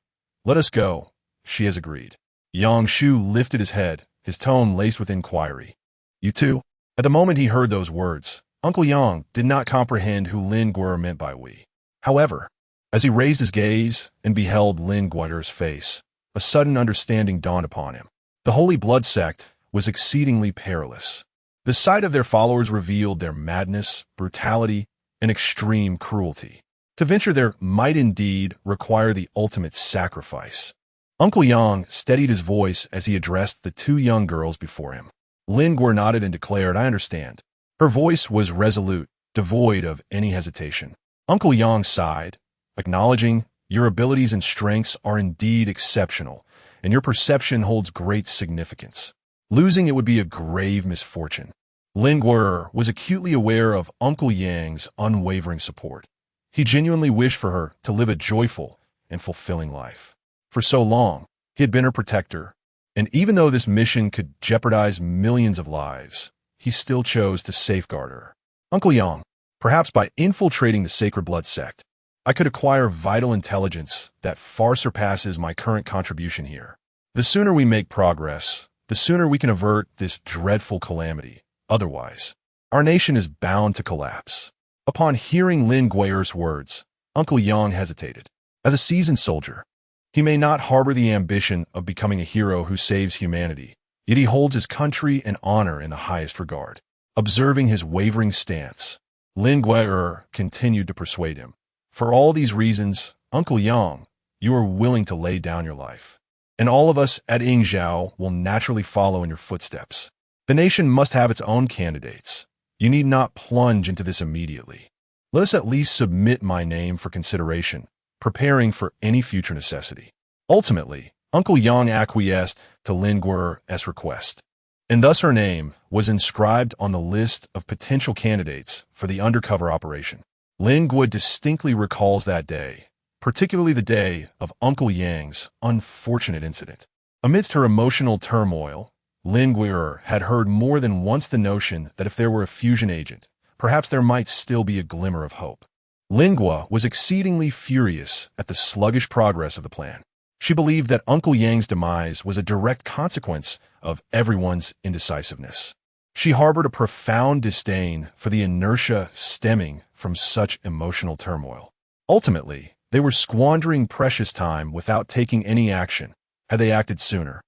Speaker 1: let us go." "She has agreed." Yang Shu lifted his head, his tone laced with inquiry. "You too?" At the moment he heard those words, Uncle Yang did not comprehend who Lingua meant by we. However, as he raised his gaze and beheld Lingua's face, a sudden understanding dawned upon him. The Holy Blood sect was exceedingly perilous. The sight of their followers revealed their madness, brutality, and extreme cruelty. To venture there might indeed require the ultimate sacrifice. Uncle Yang steadied his voice as he addressed the two young girls before him. Lingua nodded and declared, "I understand." Her voice was resolute, devoid of any hesitation. Uncle Yang sighed, acknowledging, "Your abilities and strengths are indeed exceptional, and your perception holds great significance. Losing it would be a grave misfortune." Lin Guer was acutely aware of Uncle Yang's unwavering support. He genuinely wished for her to live a joyful and fulfilling life. For so long, he had been her protector, and even though this mission could jeopardize millions of lives, he still chose to safeguard her. "Uncle Yang, perhaps by infiltrating the Sacred Blood sect, I could acquire vital intelligence that far surpasses my current contribution here. The sooner we make progress, the sooner we can avert this dreadful calamity. Otherwise, our nation is bound to collapse." Upon hearing Lin Guer's words, Uncle Yang hesitated. As a seasoned soldier, he may not harbor the ambition of becoming a hero who saves humanity, yet he holds his country and honor in the highest regard. Observing his wavering stance, Lin Guer continued to persuade him. "For all these reasons, Uncle Yang, you are willing to lay down your life. And all of us at Yingzhou will naturally follow in your footsteps. The nation must have its own candidates. You need not plunge into this immediately. Let us at least submit my name for consideration, preparing for any future necessity." Ultimately, Uncle Yang acquiesced to Lin Guer's request, and thus her name was inscribed on the list of potential candidates for the undercover operation. Lin Guo distinctly recalls that day, particularly the day of Uncle Yang's unfortunate incident. Amidst her emotional turmoil, Lin Guer had heard more than once the notion that if there were a fusion agent, perhaps there might still be a glimmer of hope. Lin Guo was exceedingly furious at the sluggish progress of the plan. She believed that Uncle Yang's demise was a direct consequence of everyone's indecisiveness. She harbored a profound disdain for the inertia stemming from such emotional turmoil. Ultimately, they were squandering precious time without taking any action. Had they acted sooner,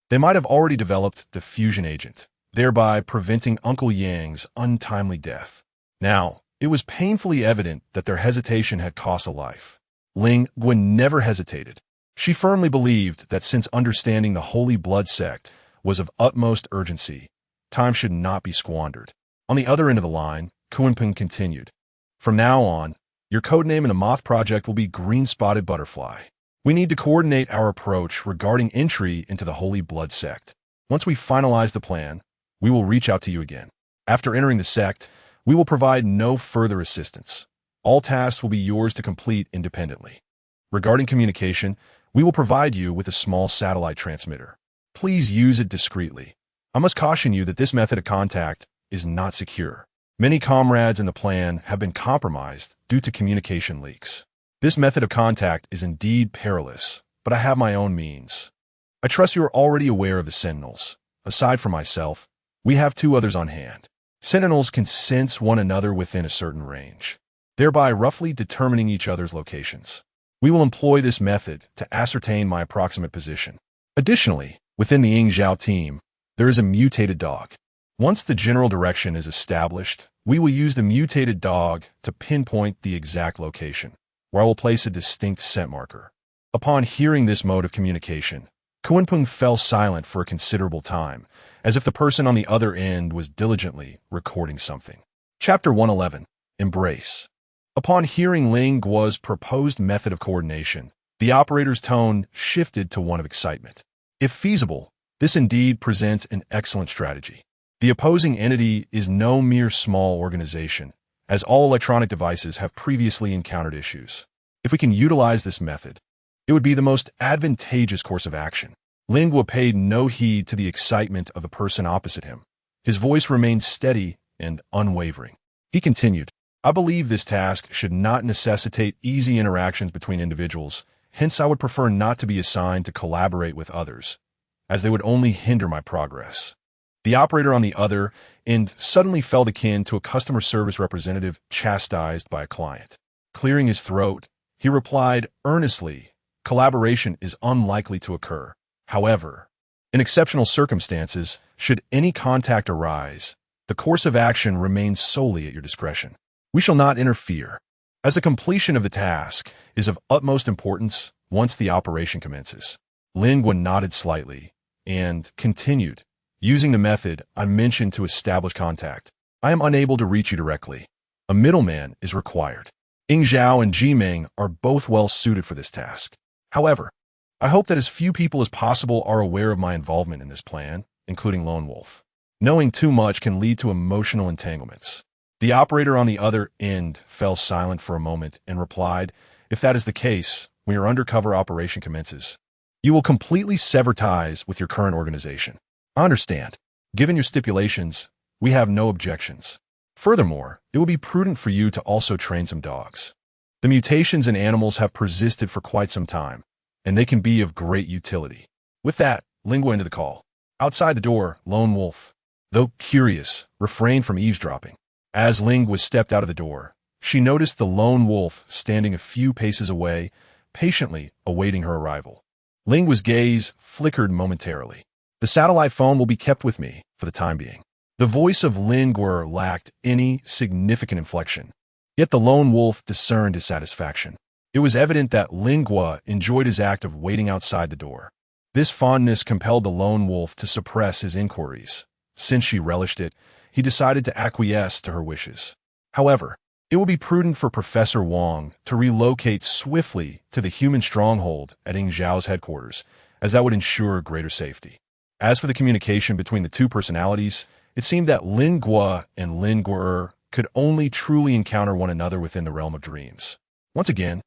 Speaker 1: they might have already developed the fusion agent, thereby preventing Uncle Yang's untimely death. Now, it was painfully evident that their hesitation had cost a life. Ling Guo never hesitated. She firmly believed that since understanding the Holy Blood sect was of utmost urgency, time should not be squandered. On the other end of the line, Kunpeng continued. "From now on, your codename in the Moth Project will be Green-Spotted Butterfly. We need to coordinate our approach regarding entry into the Holy Blood sect. Once we finalize the plan, we will reach out to you again. After entering the sect, we will provide no further assistance. All tasks will be yours to complete independently. Regarding communication, we will provide you with a small satellite transmitter. Please use it discreetly. I must caution you that this method of contact is not secure. Many comrades in the plan have been compromised due to communication leaks. This method of contact is indeed perilous, but I have my own means. I trust you are already aware of the Sentinels. Aside from myself, we have 2 others on hand. Sentinels can sense one another within a certain range, thereby roughly determining each other's locations. We will employ this method to ascertain my approximate position. Additionally, within the Yingzhou team, there is a mutated dog. Once the general direction is established, we will use the mutated dog to pinpoint the exact location, where I will place a distinct scent marker." Upon hearing this mode of communication, Kunpeng fell silent for a considerable time, as if the person on the other end was diligently recording something. Chapter 111. Embrace. Upon hearing Ling Guo's proposed method of coordination, the operator's tone shifted to one of excitement. If feasible, this indeed presents an excellent strategy. The opposing entity is no mere small organization, as all electronic devices have previously encountered issues. If we can utilize this method, it would be the most advantageous course of action. Ling Guo paid no heed to the excitement of the person opposite him. His voice remained steady and unwavering. He continued, "I believe this task should not necessitate easy interactions between individuals, hence I would prefer not to be assigned to collaborate with others, as they would only hinder my progress." The operator on the other end suddenly felt akin to a customer service representative chastised by a client. Clearing his throat, he replied earnestly, "Collaboration is unlikely to occur. However, in exceptional circumstances, should any contact arise, the course of action remains solely at your discretion. We shall not interfere, as the completion of the task is of utmost importance once the operation commences." Lin Guo nodded slightly and continued, "Using the method I mentioned to establish contact, I am unable to reach you directly. A middleman is required. Ying Zhao and Ji Ming are both well suited for this task. However, I hope that as few people as possible are aware of my involvement in this plan, including Lone Wolf. Knowing too much can lead to emotional entanglements. The operator on the other end fell silent for a moment and replied, "If that is the case, when your undercover operation commences, you will completely sever ties with your current organization. I understand. Given your stipulations, we have no objections. Furthermore, it will be prudent for you to also train some dogs. The mutations in animals have persisted for quite some time, and they can be of great utility." With that, Lingua ended the call. Outside the door, Lone Wolf, though curious, refrained from eavesdropping. As Lingua stepped out of the door, she noticed the Lone Wolf standing a few paces away, patiently awaiting her arrival. Lingua's gaze flickered momentarily. "The satellite phone will be kept with me for the time being." The voice of Lingua lacked any significant inflection, yet the Lone Wolf discerned his satisfaction. It was evident that Lingua enjoyed his act of waiting outside the door. This fondness compelled the Lone Wolf to suppress his inquiries. Since she relished it, he decided to acquiesce to her wishes. However, it would be prudent for Professor Wong to relocate swiftly to the human stronghold at Ying Zhao's headquarters, as that would ensure greater safety. As for the communication between the two personalities, it seemed that Lingua and Lingua could only truly encounter one another within the realm of dreams. Once again,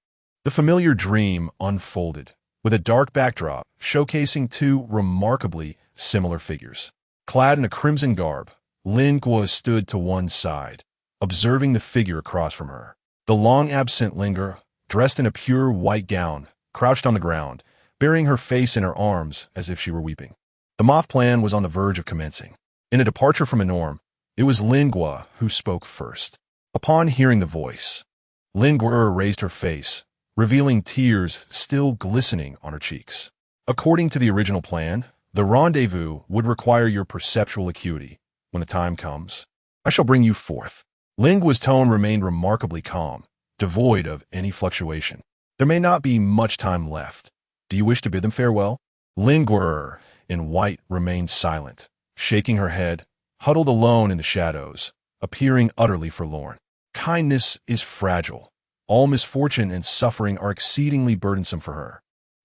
Speaker 1: the familiar dream unfolded, with a dark backdrop showcasing two remarkably similar figures. Clad in a crimson garb, Lingua stood to one side, observing the figure across from her. The long-absent Lingua, dressed in a pure white gown, crouched on the ground, burying her face in her arms as if she were weeping. The moth plan was on the verge of commencing. In a departure from the norm, it was Lingua who spoke first. Upon hearing the voice, Lingua raised her face, revealing tears still glistening on her cheeks. "According to the original plan, the rendezvous would require your perceptual acuity. When the time comes, I shall bring you forth." Lingua's tone remained remarkably calm, devoid of any fluctuation. "There may not be much time left. Do you wish to bid them farewell?" Lingua, in white, remained silent, shaking her head, huddled alone in the shadows, appearing utterly forlorn. Kindness is fragile. All misfortune and suffering are exceedingly burdensome for her,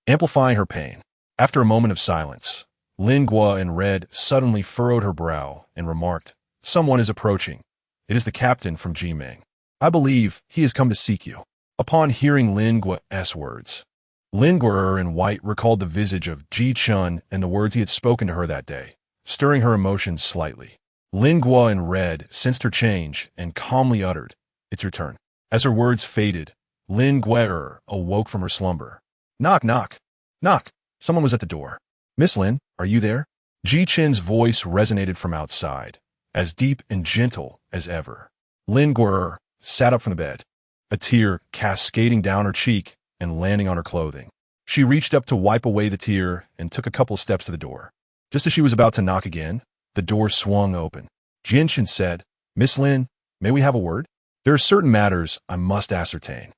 Speaker 1: amplifying her pain. After a moment of silence, Lingua in red suddenly furrowed her brow and remarked, "Someone is approaching. It is the captain from Ji Ming. I believe he has come to seek you." Upon hearing Lingua's words, Lingua in white recalled the visage of Ji Chun and the words he had spoken to her that day, stirring her emotions slightly. Lingua in red sensed her change and calmly uttered, "It's your turn." As her words faded, Lingua awoke from her slumber. "Knock, knock, knock." Someone was at the door. "Miss Lin, are you there?" Ji Chin's voice resonated from outside, as deep and gentle as ever. Lingua sat up from the bed, a tear cascading down her cheek and landing on her clothing. She reached up to wipe away the tear and took a couple steps to the door. Just as she was about to knock again, the door swung open. Jian Chin said, "Miss Lin, may we have a word? There are certain matters I must ascertain."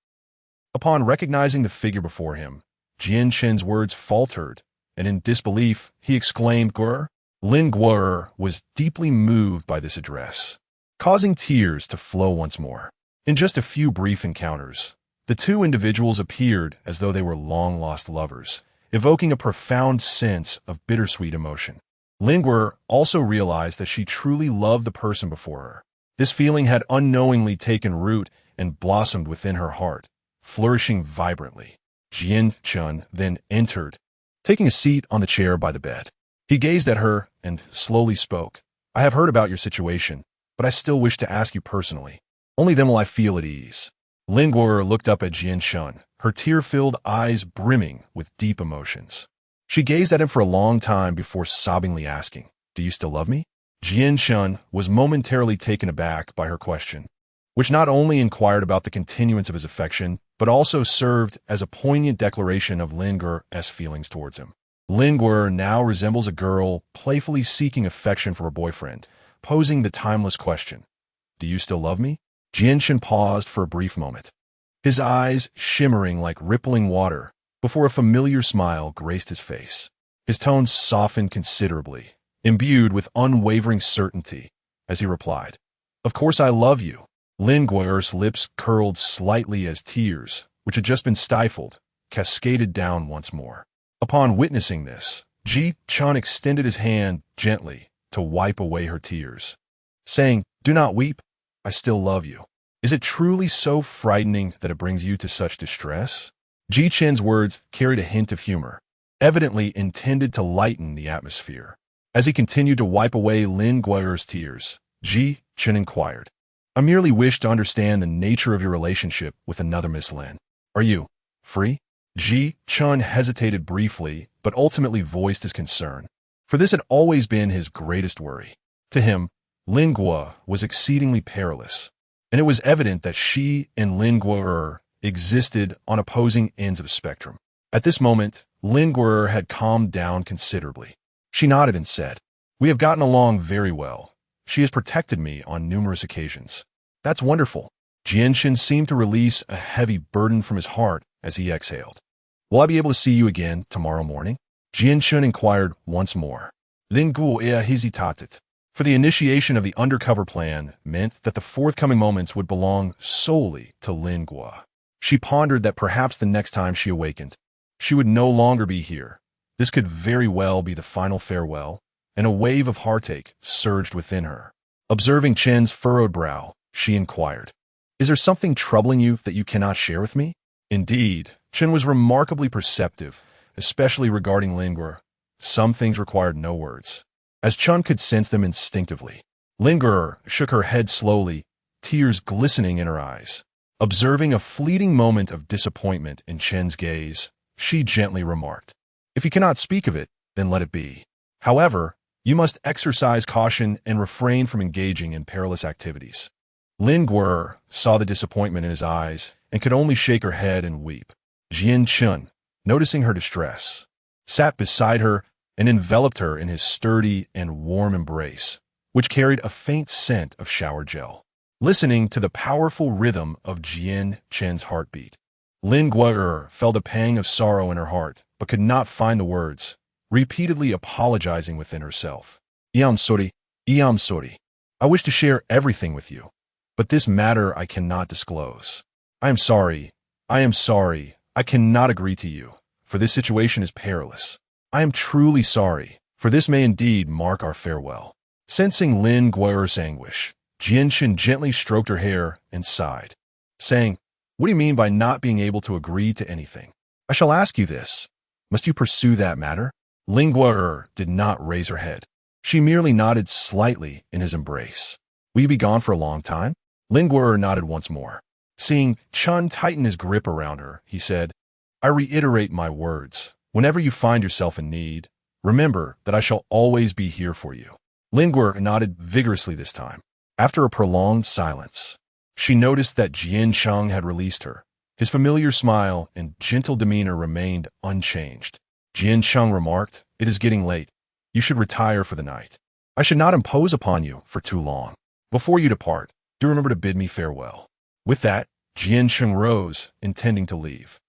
Speaker 1: Upon recognizing the figure before him, Jian Chin's words faltered, and in disbelief, he exclaimed, "Gur?" Lingua was deeply moved by this address, causing tears to flow once more. In just a few brief encounters, the two individuals appeared as though they were long-lost lovers, evoking a profound sense of bittersweet emotion. Lingua also realized that she truly loved the person before her. This feeling had unknowingly taken root and blossomed within her heart, flourishing vibrantly. Jian Chun then entered, taking a seat on the chair by the bed. He gazed at her and slowly spoke. "I have heard about your situation, but I still wish to ask you personally. Only then will I feel at ease." Lingua looked up at Jian Chun, her tear-filled eyes brimming with deep emotions. She gazed at him for a long time before sobbingly asking, "Do you still love me?" Jian Chun was momentarily taken aback by her question, which not only inquired about the continuance of his affection, but also served as a poignant declaration of Lingua's feelings towards him. Lingua now resembles a girl playfully seeking affection from her boyfriend, posing the timeless question, "Do you still love me?" Jian Chin paused for a brief moment, his eyes shimmering like rippling water before a familiar smile graced his face. His tone softened considerably, imbued with unwavering certainty, as he replied, "Of course I love you. Lin Guer's lips curled slightly as tears, which had just been stifled, cascaded down once more. Upon witnessing this, Ji Chun extended his hand gently to wipe away her tears, saying, "Do not weep. I still love you. Is it truly so frightening that it brings you to such distress?" Ji Chen's words carried a hint of humor, evidently intended to lighten the atmosphere. As he continued to wipe away Lin Guer's tears, Ji Chen inquired, "I merely wish to understand the nature of your relationship with another Miss Lin. Are you free?" Ji Chun hesitated briefly, but ultimately voiced his concern, for this had always been his greatest worry. To him, Lin Guo was exceedingly perilous, and it was evident that she and Lin Guo existed on opposing ends of a spectrum. At this moment, Lin Guo had calmed down considerably. She nodded and said, "We have gotten along very well. She has protected me on numerous occasions." "That's wonderful." Jianshin seemed to release a heavy burden from his heart as he exhaled. "Will I be able to see you again tomorrow morning?" Jianshin inquired once more. Lin Guo hesitated, for the initiation of the undercover plan meant that the forthcoming moments would belong solely to Lin Guo. She pondered that perhaps the next time she awakened, she would no longer be here. This could very well be the final farewell, and a wave of heartache surged within her. Observing Chen's furrowed brow, she inquired, "Is there something troubling you that you cannot share with me?" Indeed, Chen was remarkably perceptive, especially regarding Lin Guo. Some things required no words, as Chen could sense them instinctively. Lin Guo shook her head slowly, tears glistening in her eyes. Observing a fleeting moment of disappointment in Chen's gaze, she gently remarked, "If you cannot speak of it, then let it be. However, you must exercise caution and refrain from engaging in perilous activities." Lin Guo saw the disappointment in his eyes and could only shake her head and weep. Jian Chun, noticing her distress, sat beside her and enveloped her in his sturdy and warm embrace, which carried a faint scent of shower gel. Listening to the powerful rhythm of Jian Chen's heartbeat, Lin Guo felt a pang of sorrow in her heart, but could not find the words, repeatedly apologizing within herself. I am sorry. I wish to share everything with you, but this matter I cannot disclose. I am sorry. I cannot agree to you, for this situation is perilous. I am truly sorry, for this may indeed mark our farewell." Sensing Lin Guo's anguish, Jianshin gently stroked her hair and sighed, saying, "What do you mean by not being able to agree to anything? I shall ask you this. Must you pursue that matter?" Lin Guo did not raise her head. She merely nodded slightly in his embrace. "Will you be gone for a long time?" Lin Guo nodded once more. Seeing Chun tighten his grip around her, he said, "I reiterate my words. Whenever you find yourself in need, remember that I shall always be here for you." Lin Guo nodded vigorously this time. After a prolonged silence, she noticed that Jian Cheng had released her. His familiar smile and gentle demeanor remained unchanged. Jian Cheng remarked, "It is getting late. You should retire for the night. I should not impose upon you for too long. Before you depart, do remember to bid me farewell." With that, Jian Cheng rose, intending to leave.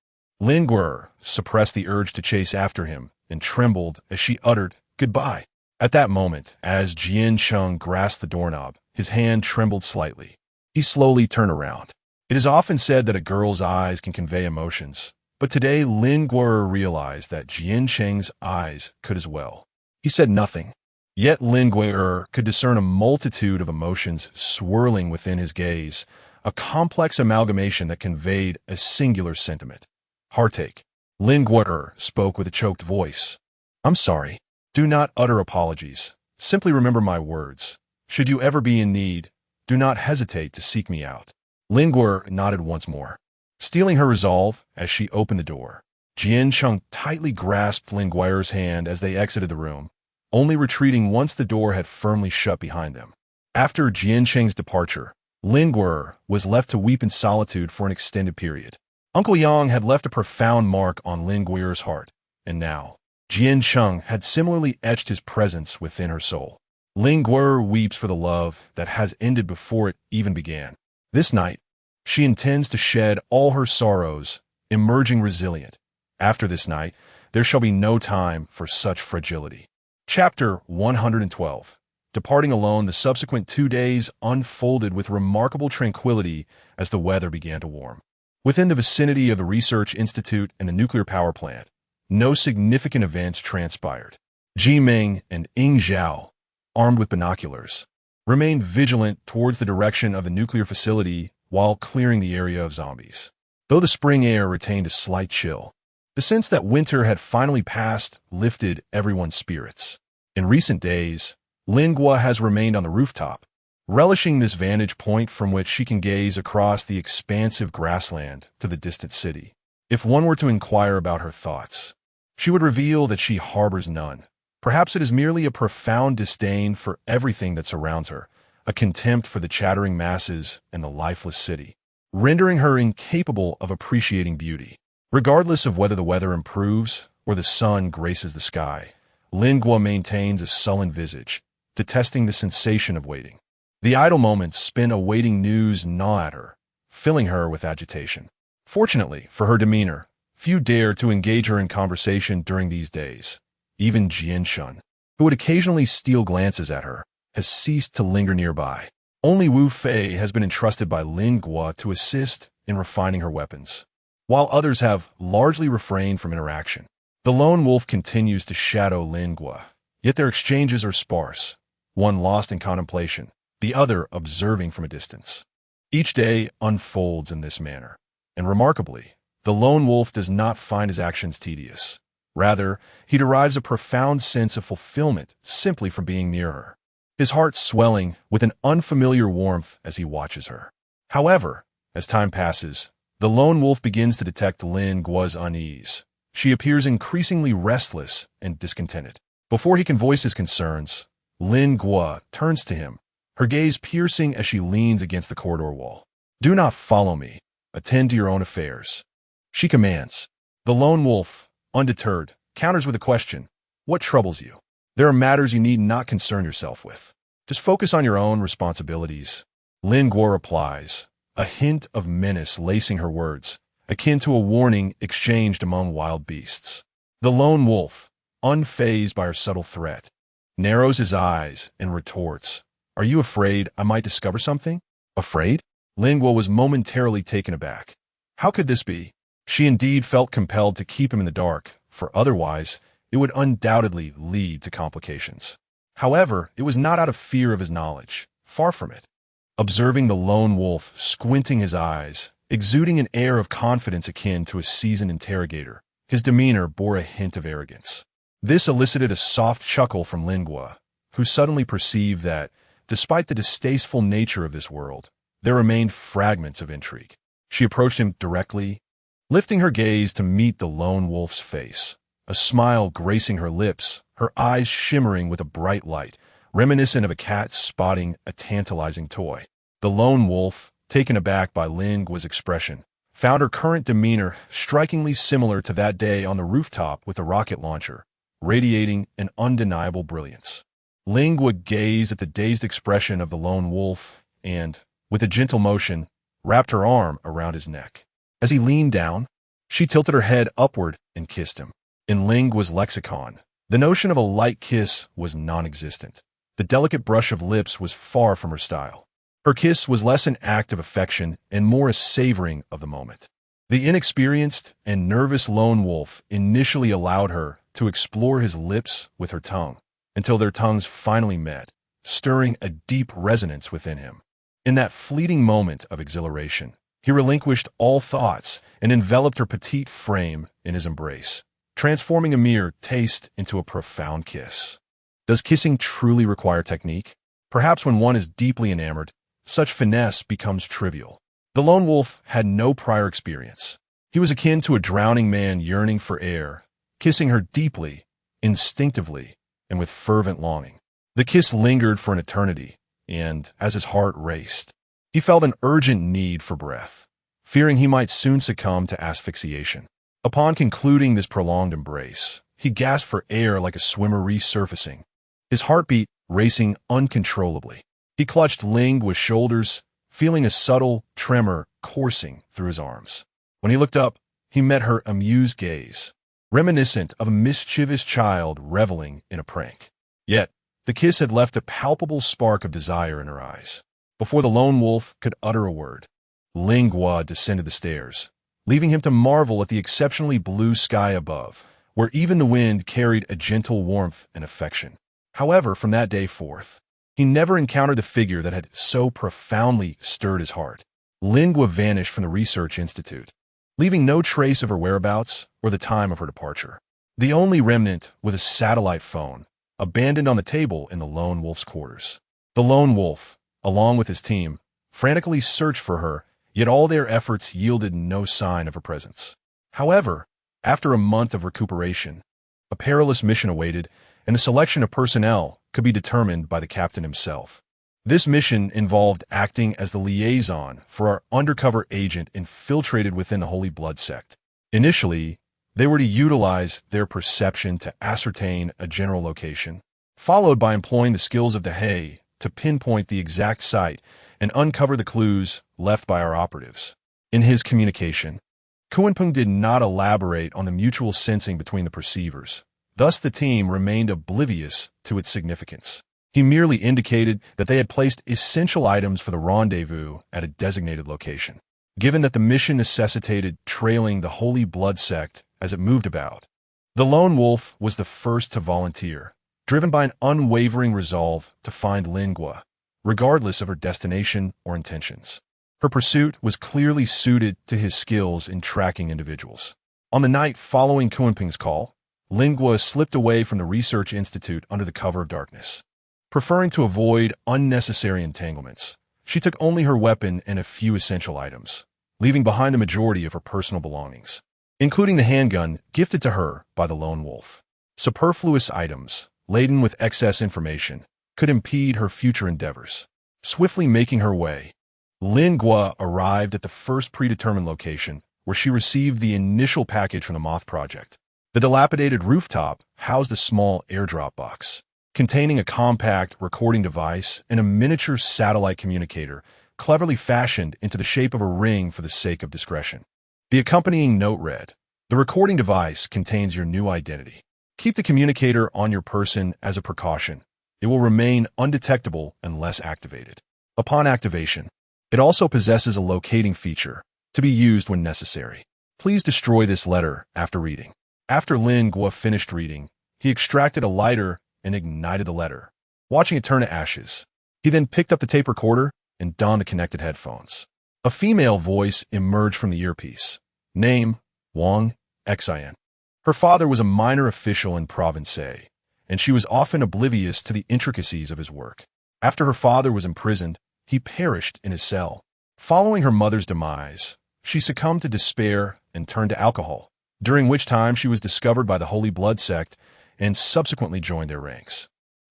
Speaker 1: Lin Guo suppressed the urge to chase after him and trembled as she uttered, "Goodbye." At that moment, as Jian Cheng grasped the doorknob, his hand trembled slightly. He slowly turned around. It is often said that a girl's eyes can convey emotions, but today Lin Guo realized that Jian Cheng's eyes could as well. He said nothing, yet Lin Guo could discern a multitude of emotions swirling within his gaze, a complex amalgamation that conveyed a singular sentiment: heartache. Lin Guo spoke with a choked voice. "I'm sorry. Do not utter apologies. Simply remember my words. Should you ever be in need, do not hesitate to seek me out." Lin Guo nodded once more, steeling her resolve as she opened the door. Jian Cheng tightly grasped Lin Guo's hand as they exited the room, only retreating once the door had firmly shut behind them. After Jian Cheng's departure, Lin Guo was left to weep in solitude for an extended period. Uncle Yang had left a profound mark on Lin Guo's heart, and now Jian Cheng had similarly etched his presence within her soul. Lin Guo weeps for the love that has ended before it even began. This night, she intends to shed all her sorrows, emerging resilient. After this night, there shall be no time for such fragility. Chapter 112. Departing alone, the subsequent 2 days unfolded with remarkable tranquility as the weather began to warm. Within the vicinity of the Research Institute and the nuclear power plant, no significant events transpired. Ji Ming and Ying Zhao, armed with binoculars, remained vigilant towards the direction of the nuclear facility while clearing the area of zombies. Though the spring air retained a slight chill, the sense that winter had finally passed lifted everyone's spirits. In recent days, Lingua has remained on the rooftop, relishing this vantage point from which she can gaze across the expansive grassland to the distant city. If one were to inquire about her thoughts, she would reveal that she harbors none. Perhaps it is merely a profound disdain for everything that surrounds her, a contempt for the chattering masses and the lifeless city, rendering her incapable of appreciating beauty. Regardless of whether the weather improves or the sun graces the sky, Lingua maintains a sullen visage, detesting the sensation of waiting. The idle moments spent awaiting news gnaw at her, filling her with agitation. Fortunately for her demeanor, few dare to engage her in conversation during these days. Even Jianshun, who would occasionally steal glances at her, has ceased to linger nearby. Only Wu Fei has been entrusted by Lingua to assist in refining her weapons, while others have largely refrained from interaction. The lone wolf continues to shadow Lingua, yet their exchanges are sparse, one lost in contemplation, the other observing from a distance. Each day unfolds in this manner, and remarkably, the lone wolf does not find his actions tedious. Rather, he derives a profound sense of fulfillment simply from being near her, his heart swelling with an unfamiliar warmth as he watches her. However, as time passes, the lone wolf begins to detect Lingua's unease. She appears increasingly restless and discontented. Before he can voice his concerns, Lingua turns to him, her gaze piercing as she leans against the corridor wall. "Do not follow me. Attend to your own affairs," she commands. The lone wolf, undeterred, counters with a question. "What troubles you? There are matters you need not concern yourself with. Just focus on your own responsibilities." Lingua replies, a hint of menace lacing her words, akin to a warning exchanged among wild beasts. The lone wolf, unfazed by her subtle threat, narrows his eyes and retorts, "Are you afraid I might discover something?" Afraid? Lingua was momentarily taken aback. How could this be? She indeed felt compelled to keep him in the dark, for otherwise it would undoubtedly lead to complications. However, it was not out of fear of his knowledge. Far from it. Observing the lone wolf squinting his eyes, exuding an air of confidence akin to a seasoned interrogator, his demeanor bore a hint of arrogance. This elicited a soft chuckle from Lingua, who suddenly perceived that, despite the distasteful nature of this world, there remained fragments of intrigue. She approached him directly, lifting her gaze to meet the lone wolf's face, a smile gracing her lips, her eyes shimmering with a bright light, reminiscent of a cat spotting a tantalizing toy. The lone wolf, taken aback by Lingua's expression, found her current demeanor strikingly similar to that day on the rooftop with a rocket launcher, radiating an undeniable brilliance. Lingua gazed at the dazed expression of the lone wolf and, with a gentle motion, wrapped her arm around his neck. As he leaned down, she tilted her head upward and kissed him. In Lingua's lexicon, the notion of a light kiss was non-existent. The delicate brush of lips was far from her style. Her kiss was less an act of affection and more a savoring of the moment. The inexperienced and nervous lone wolf initially allowed her to explore his lips with her tongue, until their tongues finally met, stirring a deep resonance within him. In that fleeting moment of exhilaration, he relinquished all thoughts and enveloped her petite frame in his embrace, transforming a mere taste into a profound kiss. Does kissing truly require technique? Perhaps when one is deeply enamored, such finesse becomes trivial. The lone wolf had no prior experience. He was akin to a drowning man yearning for air, kissing her deeply, instinctively, and with fervent longing. The kiss lingered for an eternity, and, as his heart raced, he felt an urgent need for breath, fearing he might soon succumb to asphyxiation. Upon concluding this prolonged embrace, he gasped for air like a swimmer resurfacing, his heartbeat racing uncontrollably. He clutched Lingua's shoulders, feeling a subtle tremor coursing through his arms. When he looked up, he met her amused gaze, reminiscent of a mischievous child reveling in a prank. Yet, The kiss had left a palpable spark of desire in her eyes. Before the lone wolf could utter a word, Lingua descended the stairs, leaving him to marvel at the exceptionally blue sky above, where even the wind carried a gentle warmth and affection. However, from that day forth, he never encountered the figure that had so profoundly stirred his heart. Lingua vanished from the research institute, leaving no trace of her whereabouts or the time of her departure. The only remnant was a satellite phone, abandoned on the table in the lone wolf's quarters. The lone wolf, along with his team, frantically searched for her, yet all their efforts yielded no sign of her presence. However, after a month of recuperation, a perilous mission awaited, and the selection of personnel could be determined by the captain himself. This mission involved acting as the liaison for our undercover agent infiltrated within the Holy Blood sect. Initially, they were to utilize their perception to ascertain a general location, followed by employing the skills of DeHay to pinpoint the exact site and uncover the clues left by our operatives. In his communication, Kuanpeng did not elaborate on the mutual sensing between the perceivers. Thus, the team remained oblivious to its significance. He merely indicated that they had placed essential items for the rendezvous at a designated location. Given that the mission necessitated trailing the Holy Blood sect as it moved about, the lone wolf was the first to volunteer, driven by an unwavering resolve to find Lingua, regardless of her destination or intentions. Her pursuit was clearly suited to his skills in tracking individuals. On the night following Kuanping's call, Lingua slipped away from the research institute under the cover of darkness. Preferring to avoid unnecessary entanglements, she took only her weapon and a few essential items, leaving behind the majority of her personal belongings, including the handgun gifted to her by the lone wolf. Superfluous items, laden with excess information, could impede her future endeavors. Swiftly making her way, Lingua arrived at the first predetermined location, where she received the initial package from the Moth Project. The dilapidated rooftop housed a small airdrop box, containing a compact recording device and a miniature satellite communicator cleverly fashioned into the shape of a ring for the sake of discretion. The accompanying note read, "The recording device contains your new identity. Keep the communicator on your person as a precaution. It will remain undetectable unless activated. Upon activation, it also possesses a locating feature to be used when necessary. Please destroy this letter after reading." After Lingua finished reading, he extracted a lighter and ignited the letter, watching it turn to ashes. He then picked up the tape recorder and donned the connected headphones. A female voice emerged from the earpiece. Name, Wang Xin. Her father was a minor official in Province A, and she was often oblivious to the intricacies of his work. After her father was imprisoned, he perished in his cell. Following her mother's demise, she succumbed to despair and turned to alcohol, during which time she was discovered by the Holy Blood sect and subsequently joined their ranks.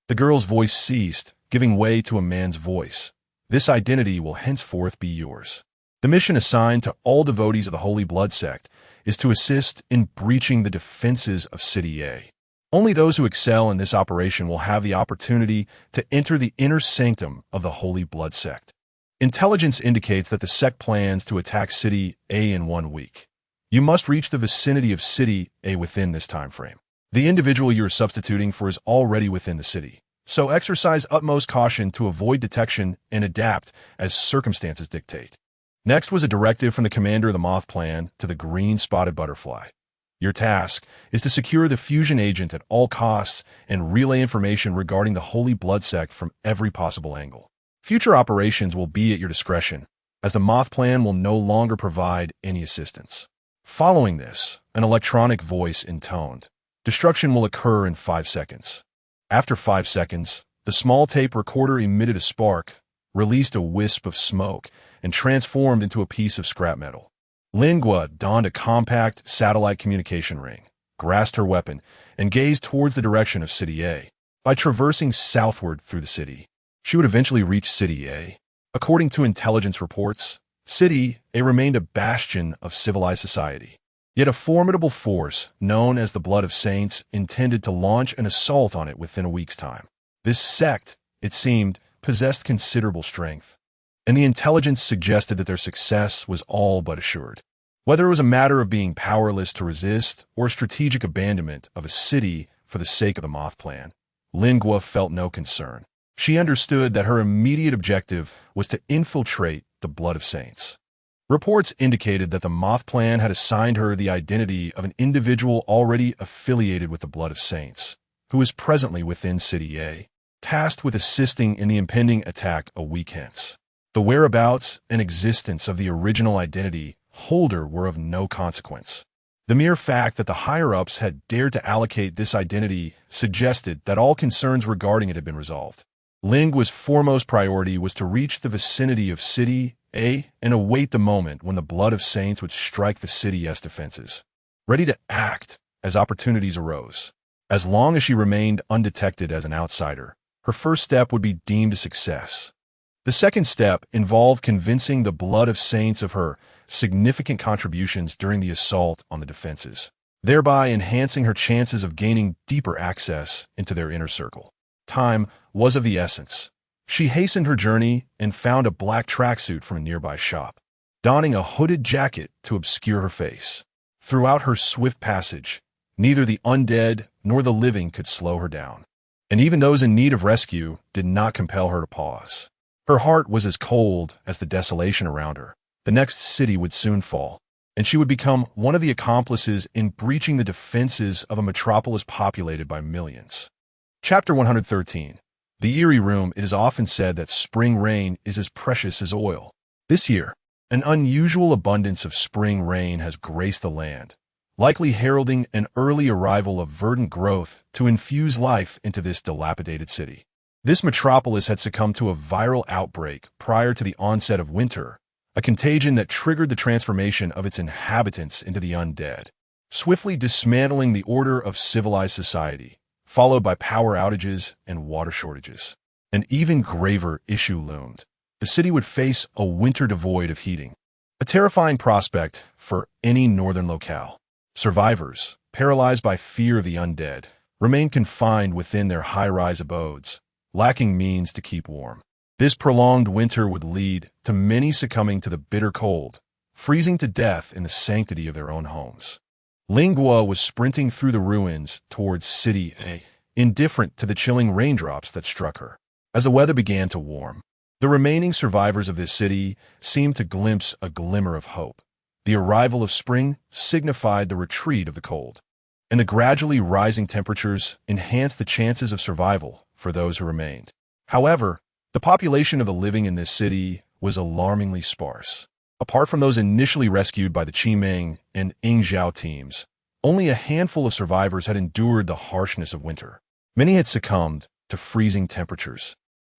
Speaker 1: The girl's voice ceased, giving way to a man's voice. This identity will henceforth be yours. The mission assigned to all devotees of the Holy Blood sect is to assist in breaching the defenses of City A. Only those who excel in this operation will have the opportunity to enter the inner sanctum of the Holy Blood sect. Intelligence indicates that the sect plans to attack City A in 1 week. You must reach the vicinity of City A within this time frame. The individual you are substituting for is already within the city, so exercise utmost caution to avoid detection and adapt as circumstances dictate. Next was a directive from the commander of the Moth Plan to the green-spotted butterfly. Your task is to secure the fusion agent at all costs and relay information regarding the Holy Blood sect from every possible angle. Future operations will be at your discretion, as the Moth Plan will no longer provide any assistance. Following this, an electronic voice intoned, "Destruction will occur in 5 seconds." After 5 seconds, the small tape recorder emitted a spark, released a wisp of smoke, and transformed into a piece of scrap metal. Lingua donned a compact satellite communication ring, grasped her weapon, and gazed towards the direction of City A. By traversing southward through the city, she would eventually reach City A. According to intelligence reports, City A remained a bastion of civilized society. Yet a formidable force, known as the Blood of Saints, intended to launch an assault on it within a week's time. This sect, it seemed, possessed considerable strength, and the intelligence suggested that their success was all but assured. Whether it was a matter of being powerless to resist or strategic abandonment of a city for the sake of the Moth Plan, Lingua felt no concern. She understood that her immediate objective was to infiltrate the blood of saints. Reports indicated that the Moth Plan had assigned her the identity of an individual already affiliated with the blood of saints, who is presently within City A, tasked with assisting in the impending attack a week hence. The whereabouts and existence of the original identity holder were of no consequence. The mere fact that the higher-ups had dared to allocate this identity suggested that all concerns regarding it had been resolved. Lingua's foremost priority was to reach the vicinity of City A and await the moment when the blood of saints would strike the city's defenses, ready to act as opportunities arose. As long as she remained undetected as an outsider, her first step would be deemed a success. The second step involved convincing the blood of saints of her significant contributions during the assault on the defenses, thereby enhancing her chances of gaining deeper access into their inner circle. Time was of the essence. She hastened her journey and found a black tracksuit from a nearby shop, donning a hooded jacket to obscure her face. Throughout her swift passage, neither the undead nor the living could slow her down, and even those in need of rescue did not compel her to pause. Her heart was as cold as the desolation around her. The next city would soon fall, and she would become one of the accomplices in breaching the defenses of a metropolis populated by millions. Chapter 113. The Eerie Room. It is often said that spring rain is as precious as oil. This year, an unusual abundance of spring rain has graced the land, likely heralding an early arrival of verdant growth to infuse life into this dilapidated city. This metropolis had succumbed to a viral outbreak prior to the onset of winter, a contagion that triggered the transformation of its inhabitants into the undead, swiftly dismantling the order of civilized society, followed by power outages and water shortages. An even graver issue loomed. The city would face a winter devoid of heating, a terrifying prospect for any northern locale. Survivors, paralyzed by fear of the undead, remained confined within their high-rise abodes, lacking means to keep warm. This prolonged winter would lead to many succumbing to the bitter cold, freezing to death in the sanctity of their own homes. Lingua was sprinting through the ruins towards City A, indifferent to the chilling raindrops that struck her. As the weather began to warm, the remaining survivors of this city seemed to glimpse a glimmer of hope. The arrival of spring signified the retreat of the cold, and the gradually rising temperatures enhanced the chances of survival for those who remained. However, the population of the living in this city was alarmingly sparse. Apart from those initially rescued by the Qimeng and Ingzhao teams, only a handful of survivors had endured the harshness of winter. Many had succumbed to freezing temperatures,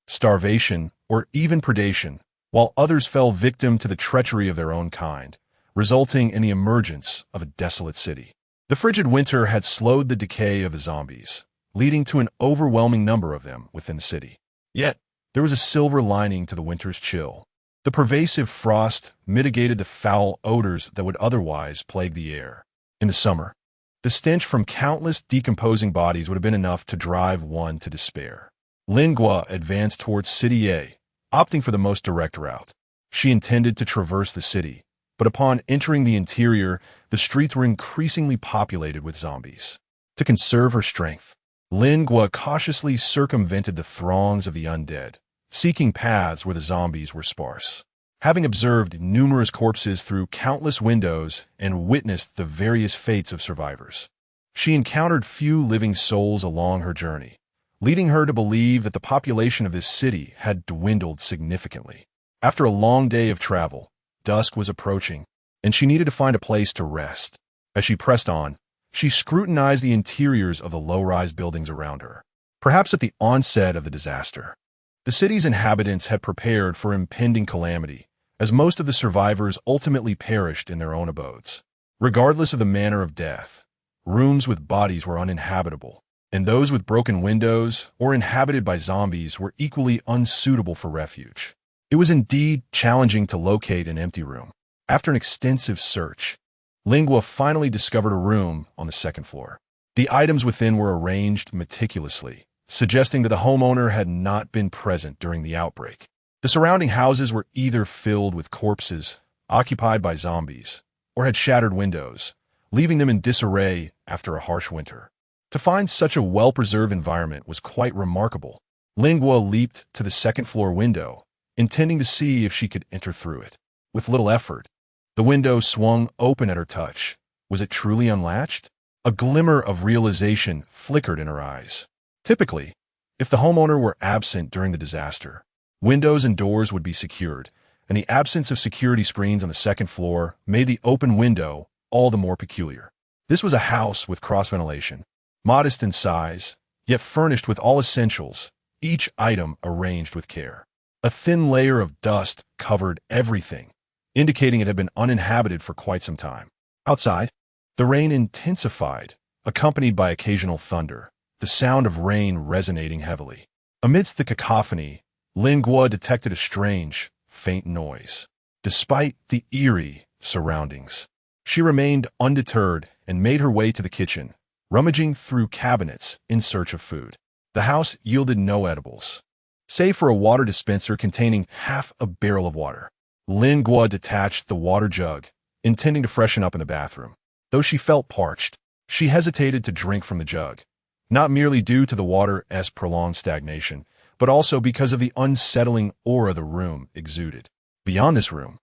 Speaker 1: starvation, or even predation, while others fell victim to the treachery of their own kind, resulting in the emergence of a desolate city. The frigid winter had slowed the decay of the zombies, leading to an overwhelming number of them within the city. Yet, there was a silver lining to the winter's chill. The pervasive frost mitigated the foul odors that would otherwise plague the air. In the summer, the stench from countless decomposing bodies would have been enough to drive one to despair. Lingua advanced towards City A, opting for the most direct route. She intended to traverse the city, but upon entering the interior, the streets were increasingly populated with zombies. To conserve her strength, Lingua cautiously circumvented the throngs of the undead, seeking paths where the zombies were sparse. Having observed numerous corpses through countless windows and witnessed the various fates of survivors, she encountered few living souls along her journey, leading her to believe that the population of this city had dwindled significantly. After a long day of travel, dusk was approaching, and she needed to find a place to rest. As she pressed on, she scrutinized the interiors of the low-rise buildings around her. Perhaps at the onset of the disaster, the city's inhabitants had prepared for impending calamity, as most of the survivors ultimately perished in their own abodes. Regardless of the manner of death, rooms with bodies were uninhabitable, and those with broken windows or inhabited by zombies were equally unsuitable for refuge. It was indeed challenging to locate an empty room. After an extensive search, Lingua finally discovered a room on the second floor. The items within were arranged meticulously, suggesting that the homeowner had not been present during the outbreak. The surrounding houses were either filled with corpses, occupied by zombies, or had shattered windows, leaving them in disarray after a harsh winter. To find such a well-preserved environment was quite remarkable. Lingua leaped to the second-floor window, intending to see if she could enter through it. With little effort, the window swung open at her touch. Was it truly unlatched? A glimmer of realization flickered in her eyes. Typically, if the homeowner were absent during the disaster, windows and doors would be secured, and the absence of security screens on the second floor made the open window all the more peculiar. This was a house with cross-ventilation, modest in size, yet furnished with all essentials, each item arranged with care. A thin layer of dust covered everything, indicating it had been uninhabited for quite some time. Outside, the rain intensified, accompanied by occasional thunder, the sound of rain resonating heavily. Amidst the cacophony, Lingua detected a strange, faint noise. Despite the eerie surroundings, she remained undeterred and made her way to the kitchen, rummaging through cabinets in search of food. The house yielded no edibles, save for a water dispenser containing half a barrel of water. Lingua detached the water jug, intending to freshen up in the bathroom. Though she felt parched, she hesitated to drink from the jug, not merely due to the water's prolonged stagnation, but also because of the unsettling aura the room exuded. Beyond this room,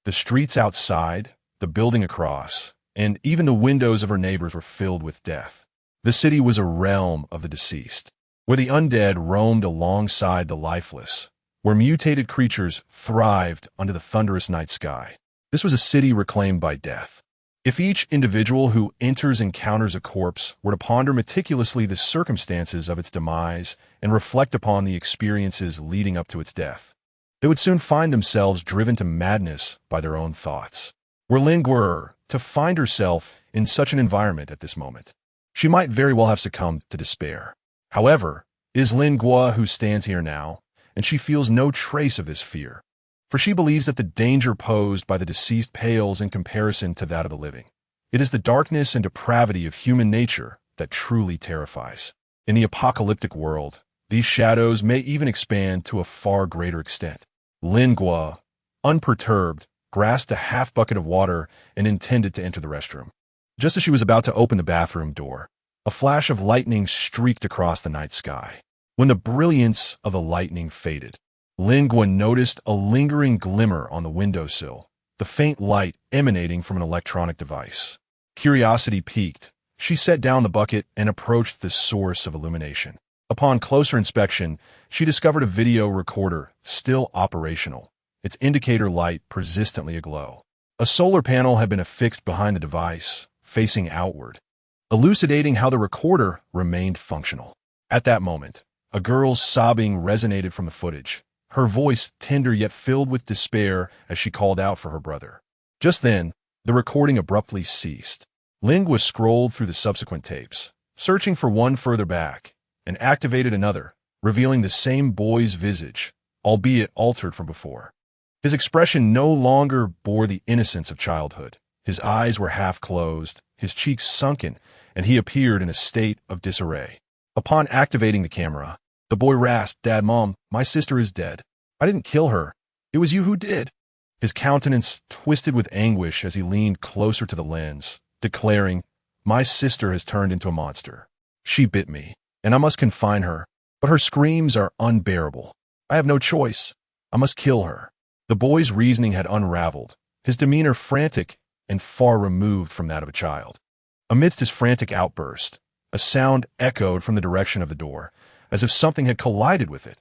Speaker 1: the streets outside, the building across, and even the windows of her neighbors were filled with death. The city was a realm of the deceased, where the undead roamed alongside the lifeless, where mutated creatures thrived under the thunderous night sky. This was a city reclaimed by death. If each individual who encounters a corpse were to ponder meticulously the circumstances of its demise and reflect upon the experiences leading up to its death, they would soon find themselves driven to madness by their own thoughts. Were Lingua to find herself in such an environment at this moment, she might very well have succumbed to despair. However, it is Lingua who stands here now, and she feels no trace of this fear, for she believes that the danger posed by the deceased pales in comparison to that of the living. It is the darkness and depravity of human nature that truly terrifies. In the apocalyptic world, these shadows may even expand to a far greater extent. Lingua, unperturbed, grasped a half bucket of water and intended to enter the restroom. Just as she was about to open the bathroom door, a flash of lightning streaked across the night sky. When the brilliance of the lightning faded, Lingua noticed a lingering glimmer on the windowsill, the faint light emanating from an electronic device. Curiosity piqued. She set down the bucket and approached the source of illumination. Upon closer inspection, she discovered a video recorder, still operational, its indicator light persistently aglow. A solar panel had been affixed behind the device, facing outward, elucidating how the recorder remained functional. At that moment, a girl's sobbing resonated from the footage, her voice tender yet filled with despair as she called out for her brother. Just then, the recording abruptly ceased. Lingua scrolled through the subsequent tapes, searching for one further back, and activated another, revealing the same boy's visage, albeit altered from before. His expression no longer bore the innocence of childhood. His eyes were half closed, his cheeks sunken, and he appeared in a state of disarray. Upon activating the camera, the boy rasped, "Dad, Mom, my sister is dead. I didn't kill her. It was you who did." His countenance twisted with anguish as he leaned closer to the lens, declaring, "My sister has turned into a monster. She bit me, and I must confine her, but her screams are unbearable. I have no choice. I must kill her." The boy's reasoning had unraveled, his demeanor frantic and far removed from that of a child. Amidst his frantic outburst, a sound echoed from the direction of the door, as if something had collided with it,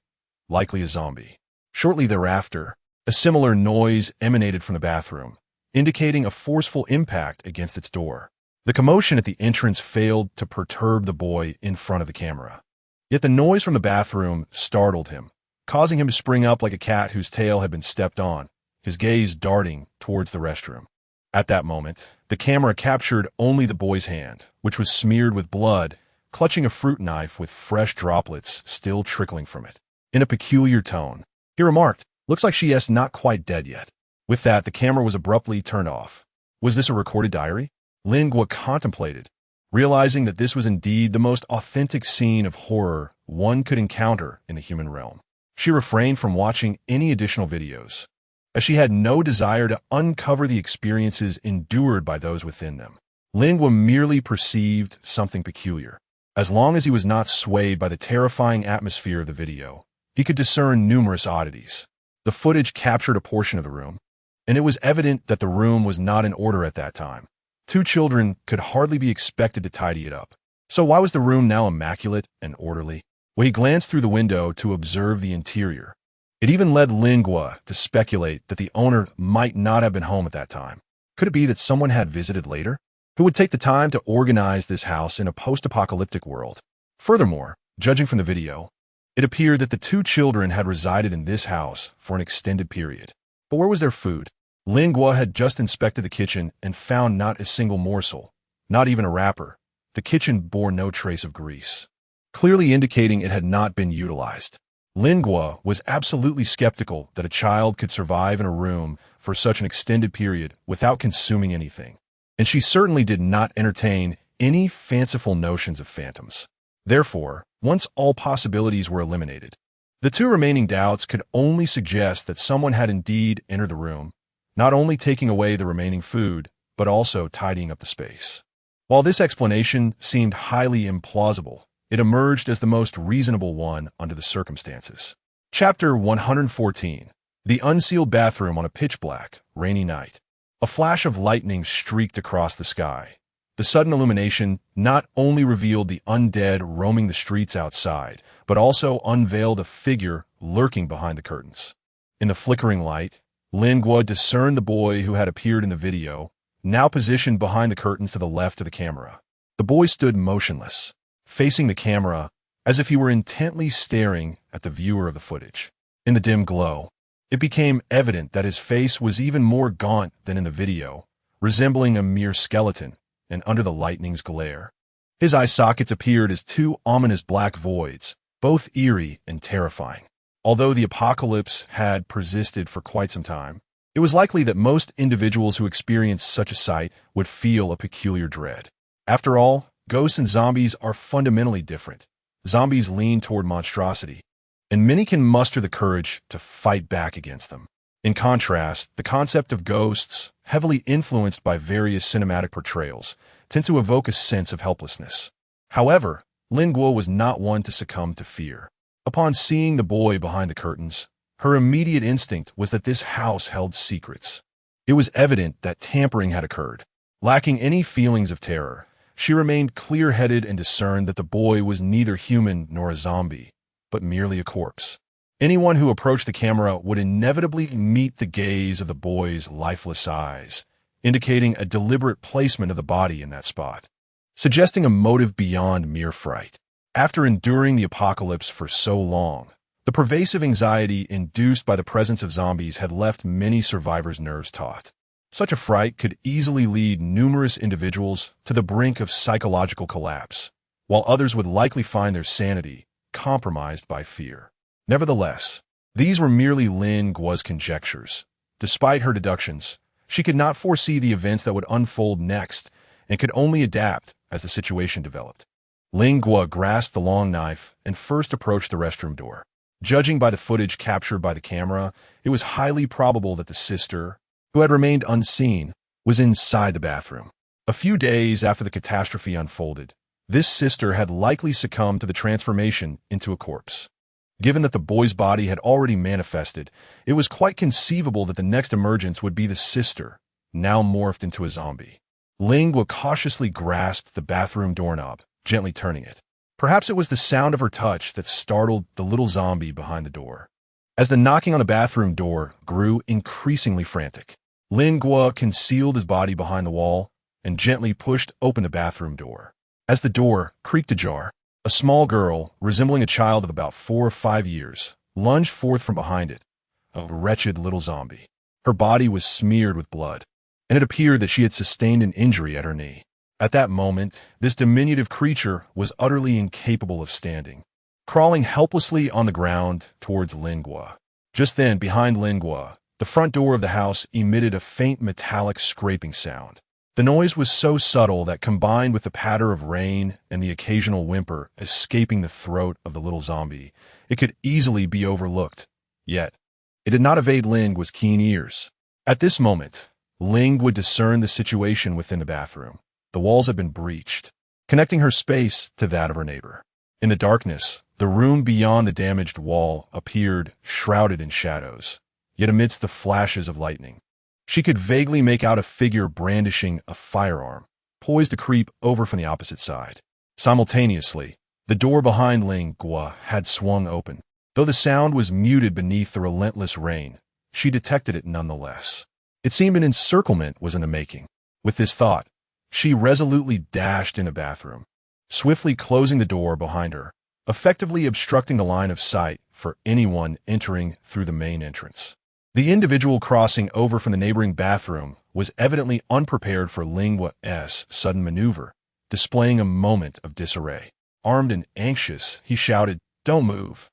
Speaker 1: likely a zombie. Shortly thereafter, a similar noise emanated from the bathroom, indicating a forceful impact against its door. The commotion at the entrance failed to perturb the boy in front of the camera. Yet the noise from the bathroom startled him, causing him to spring up like a cat whose tail had been stepped on, his gaze darting towards the restroom. At that moment, the camera captured only the boy's hand, which was smeared with blood, clutching a fruit knife with fresh droplets still trickling from it. In a peculiar tone, he remarked, "Looks like she is not quite dead yet." With that, the camera was abruptly turned off. Was this a recorded diary? Lingua contemplated, realizing that this was indeed the most authentic scene of horror one could encounter in the human realm. She refrained from watching any additional videos, as she had no desire to uncover the experiences endured by those within them. Lingua merely perceived something peculiar. As long as he was not swayed by the terrifying atmosphere of the video, he could discern numerous oddities. The footage captured a portion of the room, and it was evident that the room was not in order at that time. 2 children could hardly be expected to tidy it up. So why was the room now immaculate and orderly? Well, he glanced through the window to observe the interior. It even led Lingua to speculate that the owner might not have been home at that time. Could it be that someone had visited later? Who would take the time to organize this house in a post-apocalyptic world? Furthermore, judging from the video, it appeared that the 2 children had resided in this house for an extended period. But where was their food? Lingua had just inspected the kitchen and found not a single morsel, not even a wrapper. The kitchen bore no trace of grease, clearly indicating it had not been utilized. Lingua was absolutely skeptical that a child could survive in a room for such an extended period without consuming anything, and she certainly did not entertain any fanciful notions of phantoms. Therefore, once all possibilities were eliminated, the 2 remaining doubts could only suggest that someone had indeed entered the room, not only taking away the remaining food, but also tidying up the space. While this explanation seemed highly implausible, it emerged as the most reasonable one under the circumstances. Chapter 114. The unsealed bathroom on a pitch-black, rainy night. A flash of lightning streaked across the sky. The sudden illumination not only revealed the undead roaming the streets outside, but also unveiled a figure lurking behind the curtains. In the flickering light, Lingua discerned the boy who had appeared in the video, now positioned behind the curtains to the left of the camera. The boy stood motionless, facing the camera as if he were intently staring at the viewer of the footage. In the dim glow, it became evident that his face was even more gaunt than in the video, resembling a mere skeleton, and under the lightning's glare, his eye sockets appeared as 2 ominous black voids, both eerie and terrifying. Although the apocalypse had persisted for quite some time, it was likely that most individuals who experienced such a sight would feel a peculiar dread. After all, ghosts and zombies are fundamentally different. Zombies lean toward monstrosity, and many can muster the courage to fight back against them. In contrast, the concept of ghosts, heavily influenced by various cinematic portrayals, tend to evoke a sense of helplessness. However, Lingua was not one to succumb to fear. Upon seeing the boy behind the curtains, her immediate instinct was that this house held secrets. It was evident that tampering had occurred. Lacking any feelings of terror, she remained clear-headed and discerned that the boy was neither human nor a zombie, but merely a corpse. Anyone who approached the camera would inevitably meet the gaze of the boy's lifeless eyes, indicating a deliberate placement of the body in that spot, suggesting a motive beyond mere fright. After enduring the apocalypse for so long, the pervasive anxiety induced by the presence of zombies had left many survivors' nerves taut. Such a fright could easily lead numerous individuals to the brink of psychological collapse, while others would likely find their sanity compromised by fear. Nevertheless, these were merely Lingua's conjectures. Despite her deductions, she could not foresee the events that would unfold next and could only adapt as the situation developed. Lingua grasped the long knife and first approached the restroom door. Judging by the footage captured by the camera, it was highly probable that the sister, who had remained unseen, was inside the bathroom. A few days after the catastrophe unfolded, this sister had likely succumbed to the transformation into a corpse. Given that the boy's body had already manifested, it was quite conceivable that the next emergence would be the sister, now morphed into a zombie. Lingua cautiously grasped the bathroom doorknob, gently turning it. Perhaps it was the sound of her touch that startled the little zombie behind the door. As the knocking on the bathroom door grew increasingly frantic, Lingua concealed his body behind the wall and gently pushed open the bathroom door. As the door creaked ajar, a small girl, resembling a child of about 4 or 5 years, lunged forth from behind it, a wretched little zombie. Her body was smeared with blood, and it appeared that she had sustained an injury at her knee. At that moment, this diminutive creature was utterly incapable of standing, crawling helplessly on the ground towards Lingua. Just then, behind Lingua, the front door of the house emitted a faint metallic scraping sound. The noise was so subtle that, combined with the patter of rain and the occasional whimper escaping the throat of the little zombie, it could easily be overlooked. Yet, it did not evade Lingua's keen ears. At this moment, Ling would discern the situation within the bathroom. The walls had been breached. connecting her space to that of her neighbor. In the darkness, the room beyond the damaged wall appeared shrouded in shadows, yet amidst the flashes of lightning, she could vaguely make out a figure brandishing a firearm, poised to creep over from the opposite side. Simultaneously, the door behind Ling Guo had swung open. Though the sound was muted beneath the relentless rain, she detected it nonetheless. It seemed an encirclement was in the making. With this thought, she resolutely dashed in a bathroom, swiftly closing the door behind her, effectively obstructing the line of sight for anyone entering through the main entrance. The individual crossing over from the neighboring bathroom was evidently unprepared for Ling Guo's sudden maneuver, displaying a moment of disarray. Armed and anxious, he shouted, "Don't move,"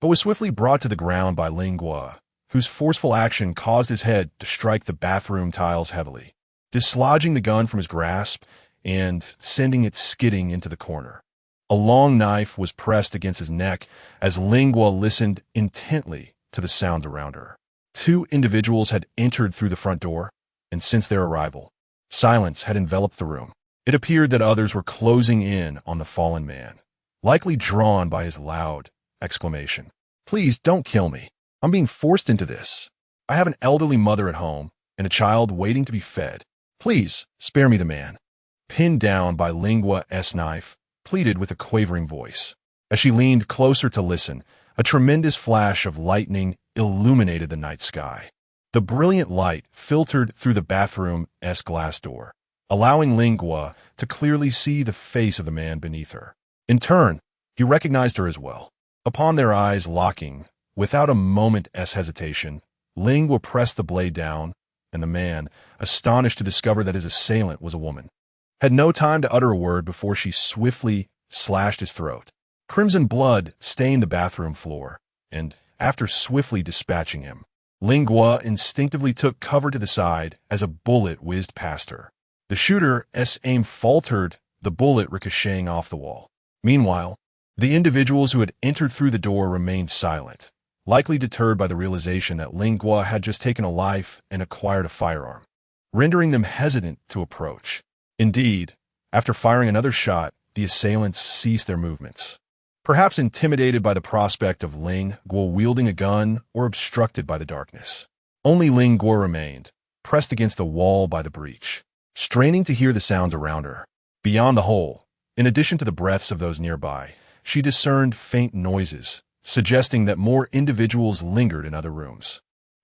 Speaker 1: but was swiftly brought to the ground by Ling Guo, whose forceful action caused his head to strike the bathroom tiles heavily, dislodging the gun from his grasp and sending it skidding into the corner. A long knife was pressed against his neck as Ling Guo listened intently to the sounds around her. Two individuals had entered through the front door, and since their arrival, silence had enveloped the room. It appeared that others were closing in on the fallen man, likely drawn by his loud exclamation. "Please don't kill me. I'm being forced into this. I have an elderly mother at home and a child waiting to be fed. Please spare me." The man, pinned down by Ling Guo's knife, pleaded with a quavering voice. As she leaned closer to listen, a tremendous flash of lightning illuminated the night sky. The brilliant light filtered through the bathroom's glass door, allowing Ling Guo to clearly see the face of the man beneath her. In turn, he recognized her as well. Upon their eyes locking, without a moment's hesitation, Ling Guo pressed the blade down, and the man, astonished to discover that his assailant was a woman, had no time to utter a word before she swiftly slashed his throat. Crimson blood stained the bathroom floor, and, after swiftly dispatching him, Ling Guo instinctively took cover to the side as a bullet whizzed past her. The shooter's aim faltered, the bullet ricocheting off the wall. Meanwhile, the individuals who had entered through the door remained silent, likely deterred by the realization that Ling Guo had just taken a life and acquired a firearm, rendering them hesitant to approach. Indeed, after firing another shot, the assailants ceased their movements, perhaps intimidated by the prospect of Ling Guo wielding a gun or obstructed by the darkness. Only Ling Guo remained, pressed against the wall by the breach, straining to hear the sounds around her. Beyond the hole, in addition to the breaths of those nearby, she discerned faint noises, suggesting that more individuals lingered in other rooms.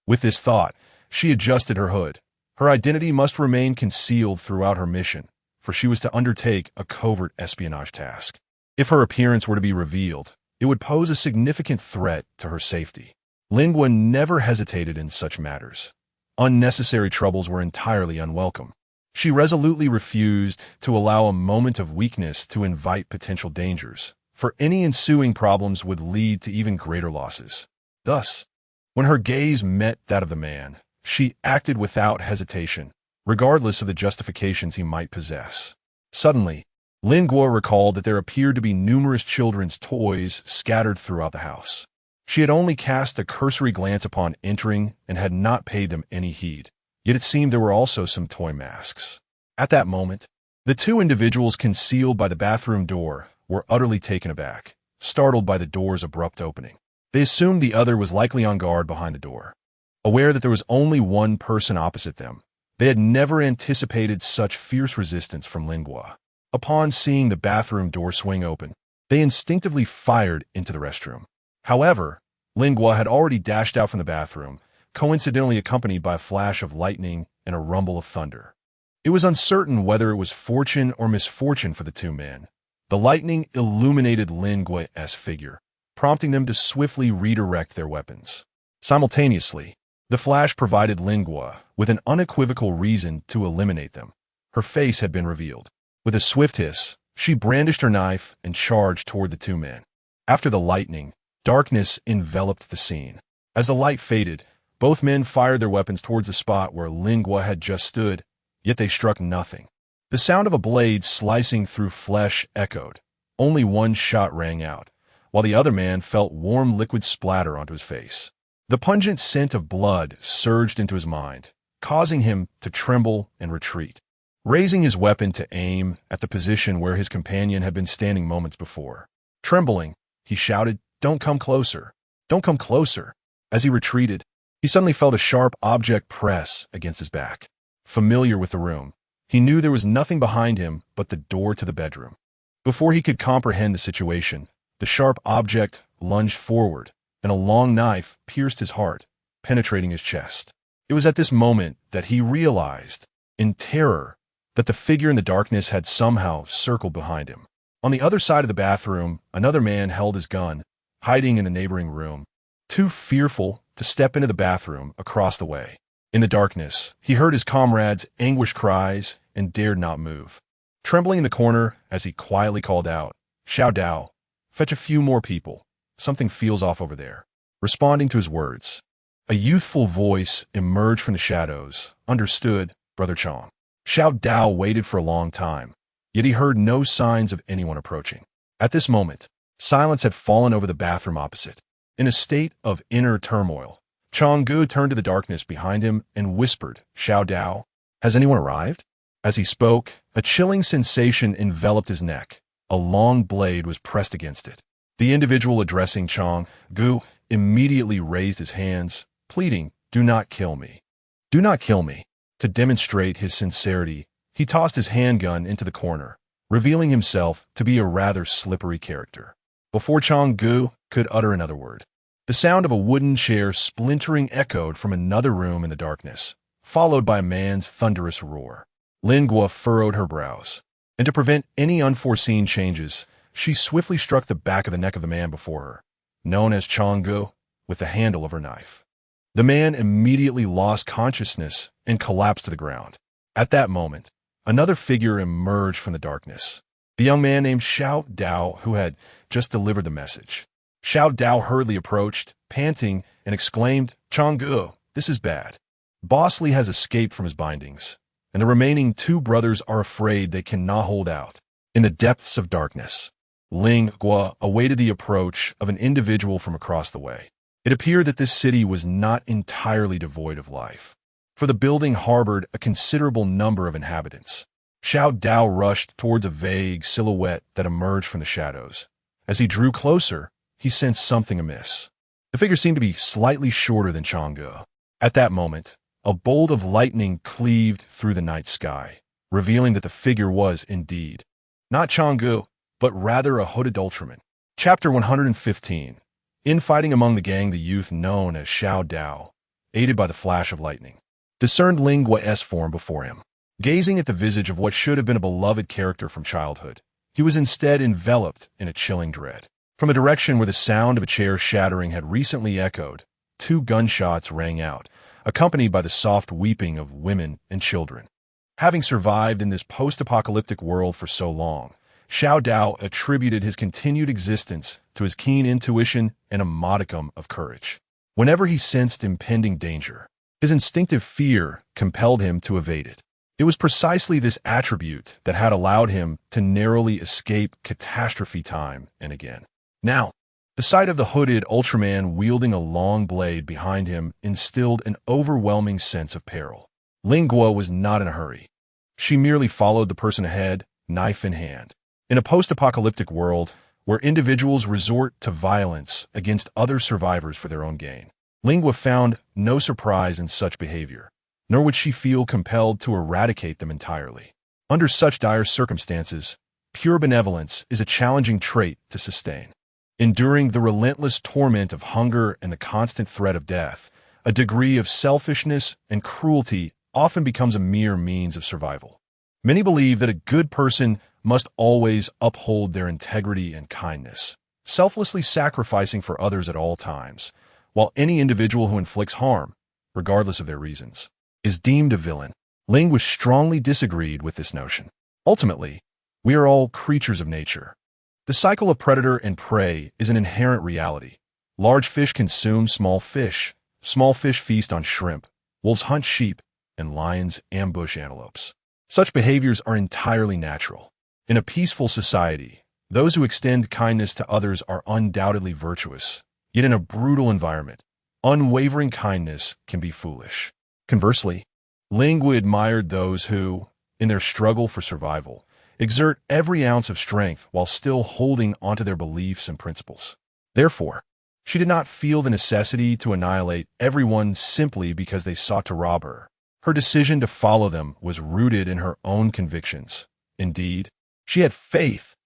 Speaker 1: With this thought, she adjusted her hood. Her identity must remain concealed throughout her mission, for she was to undertake a covert espionage task. If her appearance were to be revealed, it would pose a significant threat to her safety. Ling Guo never hesitated in such matters. Unnecessary troubles were entirely unwelcome. She resolutely refused to allow a moment of weakness to invite potential dangers, for any ensuing problems would lead to even greater losses. Thus, when her gaze met that of the man, she acted without hesitation, regardless of the justifications he might possess. Suddenly, Ling Guo recalled that there appeared to be numerous children's toys scattered throughout the house. She had only cast a cursory glance upon entering and had not paid them any heed, yet it seemed there were also some toy masks. At that moment, the two individuals concealed by the bathroom door were utterly taken aback, startled by the door's abrupt opening. They assumed the other was likely on guard behind the door. Aware that there was only one person opposite them, they had never anticipated such fierce resistance from Ling Guo. Upon seeing the bathroom door swing open, they instinctively fired into the restroom. However, Ling Guo had already dashed out from the bathroom, coincidentally accompanied by a flash of lightning and a rumble of thunder. It was uncertain whether it was fortune or misfortune for the two men. The lightning illuminated Ling Guo's figure, prompting them to swiftly redirect their weapons. Simultaneously, the flash provided Ling Guo with an unequivocal reason to eliminate them. Her face had been revealed. With a swift hiss, she brandished her knife and charged toward the two men. After the lightning, darkness enveloped the scene. As the light faded, both men fired their weapons towards the spot where Ling Guo had just stood, yet they struck nothing. The sound of a blade slicing through flesh echoed. Only one shot rang out, while the other man felt warm liquid splatter onto his face. The pungent scent of blood surged into his mind, causing him to tremble and retreat. raising his weapon to aim at the position where his companion had been standing moments before. Trembling, he shouted, "Don't come closer! Don't come closer!" As he retreated, he suddenly felt a sharp object press against his back. Familiar with the room, he knew there was nothing behind him but the door to the bedroom. Before he could comprehend the situation, the sharp object lunged forward, and a long knife pierced his heart, penetrating his chest. It was at this moment that he realized, in terror, that the figure in the darkness had somehow circled behind him. On the other side of the bathroom, another man held his gun, hiding in the neighboring room, too fearful to step into the bathroom across the way. In the darkness, he heard his comrades' anguished cries and dared not move. Trembling in the corner as he quietly called out, "Xiao Dao, fetch a few more people. Something feels off over there." Responding to his words, a youthful voice emerged from the shadows. "Understood, Brother Chong." Xiao Dao waited for a long time, yet he heard no signs of anyone approaching. At this moment, silence had fallen over the bathroom opposite. In a state of inner turmoil, Changgu turned to the darkness behind him and whispered, "Xiao Dao, has anyone arrived?" As he spoke, a chilling sensation enveloped his neck. A long blade was pressed against it. The individual addressing Changgu immediately raised his hands, pleading, "Do not kill me. Do not kill me." To demonstrate his sincerity, he tossed his handgun into the corner, revealing himself to be a rather slippery character. Before Changgu could utter another word, the sound of a wooden chair splintering echoed from another room in the darkness, followed by a man's thunderous roar. Lingua furrowed her brows, and to prevent any unforeseen changes, she swiftly struck the back of the neck of the man before her, known as Changgu, with the handle of her knife. The man immediately lost consciousness and collapsed to the ground. At that moment, another figure emerged from the darkness, the young man named Xiao Dao who had just delivered the message. Xiao Dao hurriedly approached, panting, and exclaimed, "Changgu, this is bad. Boss Li has escaped from his bindings, and the remaining two brothers are afraid they cannot hold out." In the depths of darkness, Ling Gua awaited the approach of an individual from across the way. It appeared that this city was not entirely devoid of life, for the building harbored a considerable number of inhabitants. Xiao Dao rushed towards a vague silhouette that emerged from the shadows. As he drew closer, he sensed something amiss. The figure seemed to be slightly shorter than Changgu. At that moment, a bolt of lightning cleaved through the night sky, revealing that the figure was, indeed, not Changgu, but rather a hooded ultraman. Chapter 115. Infighting among the gang, the youth known as Xiao Dao, aided by the flash of lightning, discerned Lingua's form before him. Gazing at the visage of what should have been a beloved character from childhood, he was instead enveloped in a chilling dread. From a direction where the sound of a chair shattering had recently echoed, 2 gunshots rang out, accompanied by the soft weeping of women and children. Having survived in this post-apocalyptic world for so long, Xiao Dao attributed his continued existence to his keen intuition and a modicum of courage. Whenever he sensed impending danger, his instinctive fear compelled him to evade it. It was precisely this attribute that had allowed him to narrowly escape catastrophe time and again. Now, the sight of the hooded Ultraman wielding a long blade behind him instilled an overwhelming sense of peril. Lingua was not in a hurry. She merely followed the person ahead, knife in hand. In a post-apocalyptic world where individuals resort to violence against other survivors for their own gain, Lingua found no surprise in such behavior, nor would she feel compelled to eradicate them entirely. Under such dire circumstances, pure benevolence is a challenging trait to sustain. Enduring the relentless torment of hunger and the constant threat of death, a degree of selfishness and cruelty often becomes a mere means of survival. Many believe that a good person must always uphold their integrity and kindness, selflessly sacrificing for others at all times, while any individual who inflicts harm, regardless of their reasons, is deemed a villain. Ling strongly disagreed with this notion. Ultimately, we are all creatures of nature. The cycle of predator and prey is an inherent reality. Large fish consume small fish feast on shrimp, wolves hunt sheep, and lions ambush antelopes. Such behaviors are entirely natural. In a peaceful society, those who extend kindness to others are undoubtedly virtuous. Yet in a brutal environment, unwavering kindness can be foolish. Conversely, Ling admired those who, in their struggle for survival, exert every ounce of strength while still holding onto their beliefs and principles. Therefore, she did not feel the necessity to annihilate everyone simply because they sought to rob her. Her decision to follow them was rooted in her own convictions. Indeed, she had faith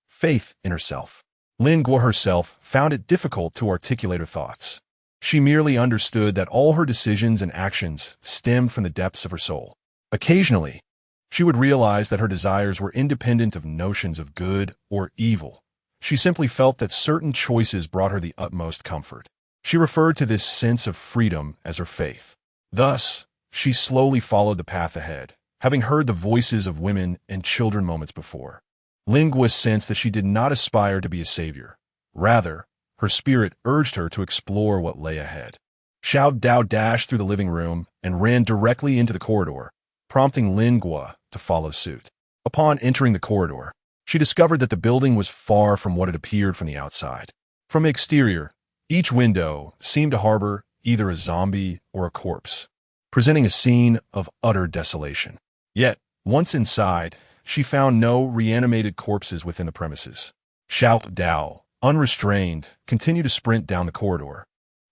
Speaker 1: in herself. Lin Guo herself found it difficult to articulate her thoughts. She merely understood that all her decisions and actions stemmed from the depths of her soul. Occasionally, she would realize that her desires were independent of notions of good or evil. She simply felt that certain choices brought her the utmost comfort. She referred to this sense of freedom as her faith. Thus, she slowly followed the path ahead, having heard the voices of women and children moments before. Lin Guo sensed that she did not aspire to be a savior. Rather, her spirit urged her to explore what lay ahead. Xiao Dao dashed through the living room and ran directly into the corridor, prompting Lin Guo to follow suit. Upon entering the corridor, she discovered that the building was far from what it appeared from the outside. From the exterior, each window seemed to harbor either a zombie or a corpse, presenting a scene of utter desolation. Yet, once inside, she found no reanimated corpses within the premises. Xiao Dao, unrestrained, continued to sprint down the corridor,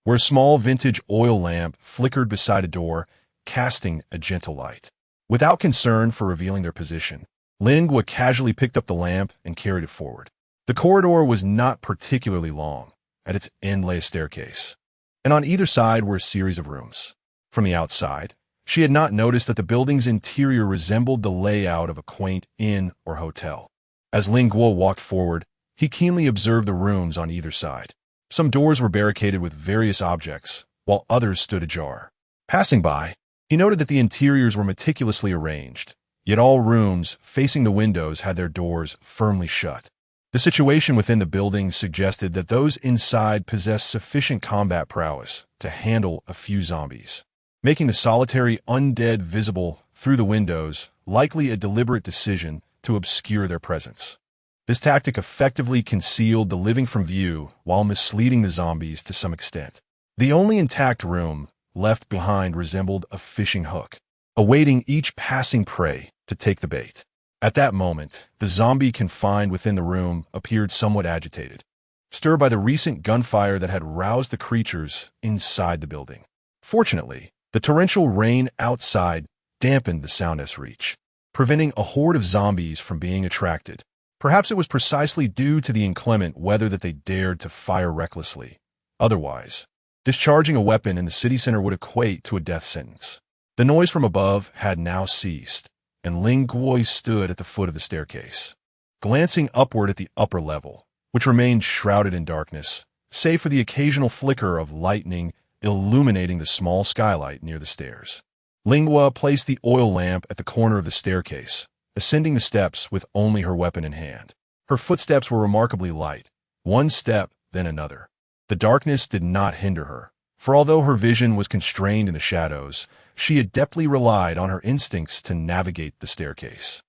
Speaker 1: where a small vintage oil lamp flickered beside a door, casting a gentle light. Without concern for revealing their position, Lin Guo casually picked up the lamp and carried it forward. The corridor was not particularly long. At its end lay a staircase, and on either side were a series of rooms. From the outside, she had not noticed that the building's interior resembled the layout of a quaint inn or hotel. As Lin Guo walked forward, he keenly observed the rooms on either side. Some doors were barricaded with various objects, while others stood ajar. Passing by, he noted that the interiors were meticulously arranged, yet all rooms facing the windows had their doors firmly shut. The situation within the building suggested that those inside possessed sufficient combat prowess to handle a few zombies, making the solitary undead visible through the windows likely a deliberate decision to obscure their presence. This tactic effectively concealed the living from view while misleading the zombies to some extent. The only intact room left behind resembled a fishing hook, awaiting each passing prey to take the bait. At that moment, the zombie confined within the room appeared somewhat agitated, stirred by the recent gunfire that had roused the creatures inside the building. Fortunately, the torrential rain outside dampened the sound's reach, preventing a horde of zombies from being attracted. Perhaps it was precisely due to the inclement weather that they dared to fire recklessly. Otherwise, discharging a weapon in the city center would equate to a death sentence. The noise from above had now ceased, and Lin Guo stood at the foot of the staircase, glancing upward at the upper level, which remained shrouded in darkness, save for the occasional flicker of lightning illuminating the small skylight near the stairs. Lin Guo placed the oil lamp at the corner of the staircase, ascending the steps with only her weapon in hand. Her footsteps were remarkably light, one step, then another. The darkness did not hinder her, for although her vision was constrained in the shadows, she adeptly relied on her instincts to navigate the staircase.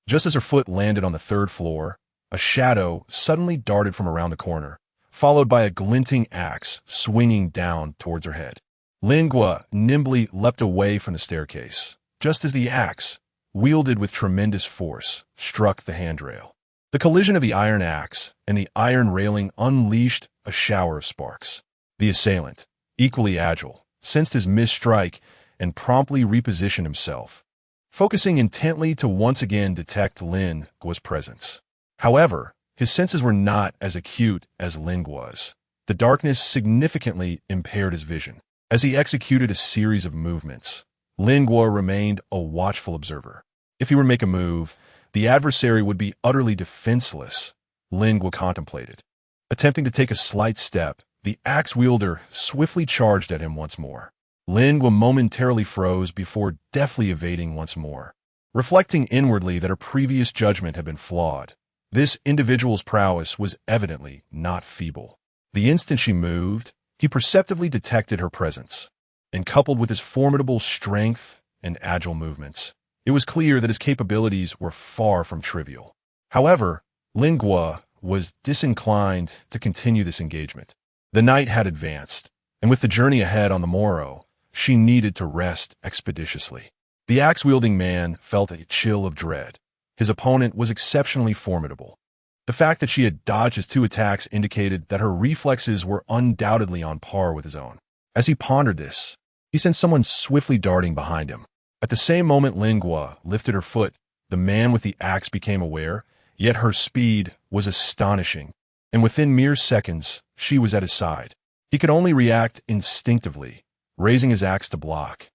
Speaker 1: Just as her foot landed on the third floor, a shadow suddenly darted from around the corner, followed by a glinting axe swinging down towards her head. Lin Guo nimbly leapt away from the staircase, just as the axe, wielded with tremendous force, struck the handrail. The collision of the iron axe and the iron railing unleashed a shower of sparks. The assailant, equally agile, sensed his missed strike and promptly repositioned himself, focusing intently to once again detect Lin Guo's presence. However, his senses were not as acute as Lin Guo's. The darkness significantly impaired his vision. As he executed a series of movements, Lin Guo remained a watchful observer. If he were to make a move, the adversary would be utterly defenseless, Lin Guo contemplated. Attempting to take a slight step, the axe wielder swiftly charged at him once more. Lin Guo momentarily froze before deftly evading once more. Reflecting inwardly that her previous judgment had been flawed, this individual's prowess was evidently not feeble. The instant she moved, he perceptively detected her presence, and coupled with his formidable strength and agile movements, it was clear that his capabilities were far from trivial. However, Lin Guo was disinclined to continue this engagement. The night had advanced, and with the journey ahead on the morrow, she needed to rest expeditiously. The axe-wielding man felt a chill of dread. His opponent was exceptionally formidable. The fact that she had dodged his 2 attacks indicated that her reflexes were undoubtedly on par with his own. As he pondered this, he sensed someone swiftly darting behind him. At the same moment Lingua lifted her foot, the man with the axe became aware, yet her speed was astonishing, and within mere seconds, she was at his side. He could only react instinctively, raising his axe to block.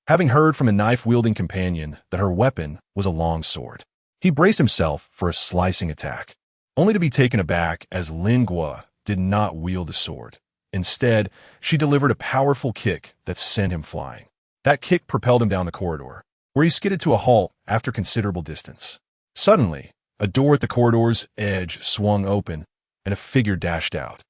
Speaker 1: Having heard from a knife-wielding companion that her weapon was a long sword, he braced himself for a slicing attack, only to be taken aback as Lingua did not wield a sword. Instead, she delivered a powerful kick that sent him flying. That kick propelled him down the corridor, where he skidded to a halt after considerable distance. Suddenly, a door at the corridor's edge swung open, and a figure dashed out,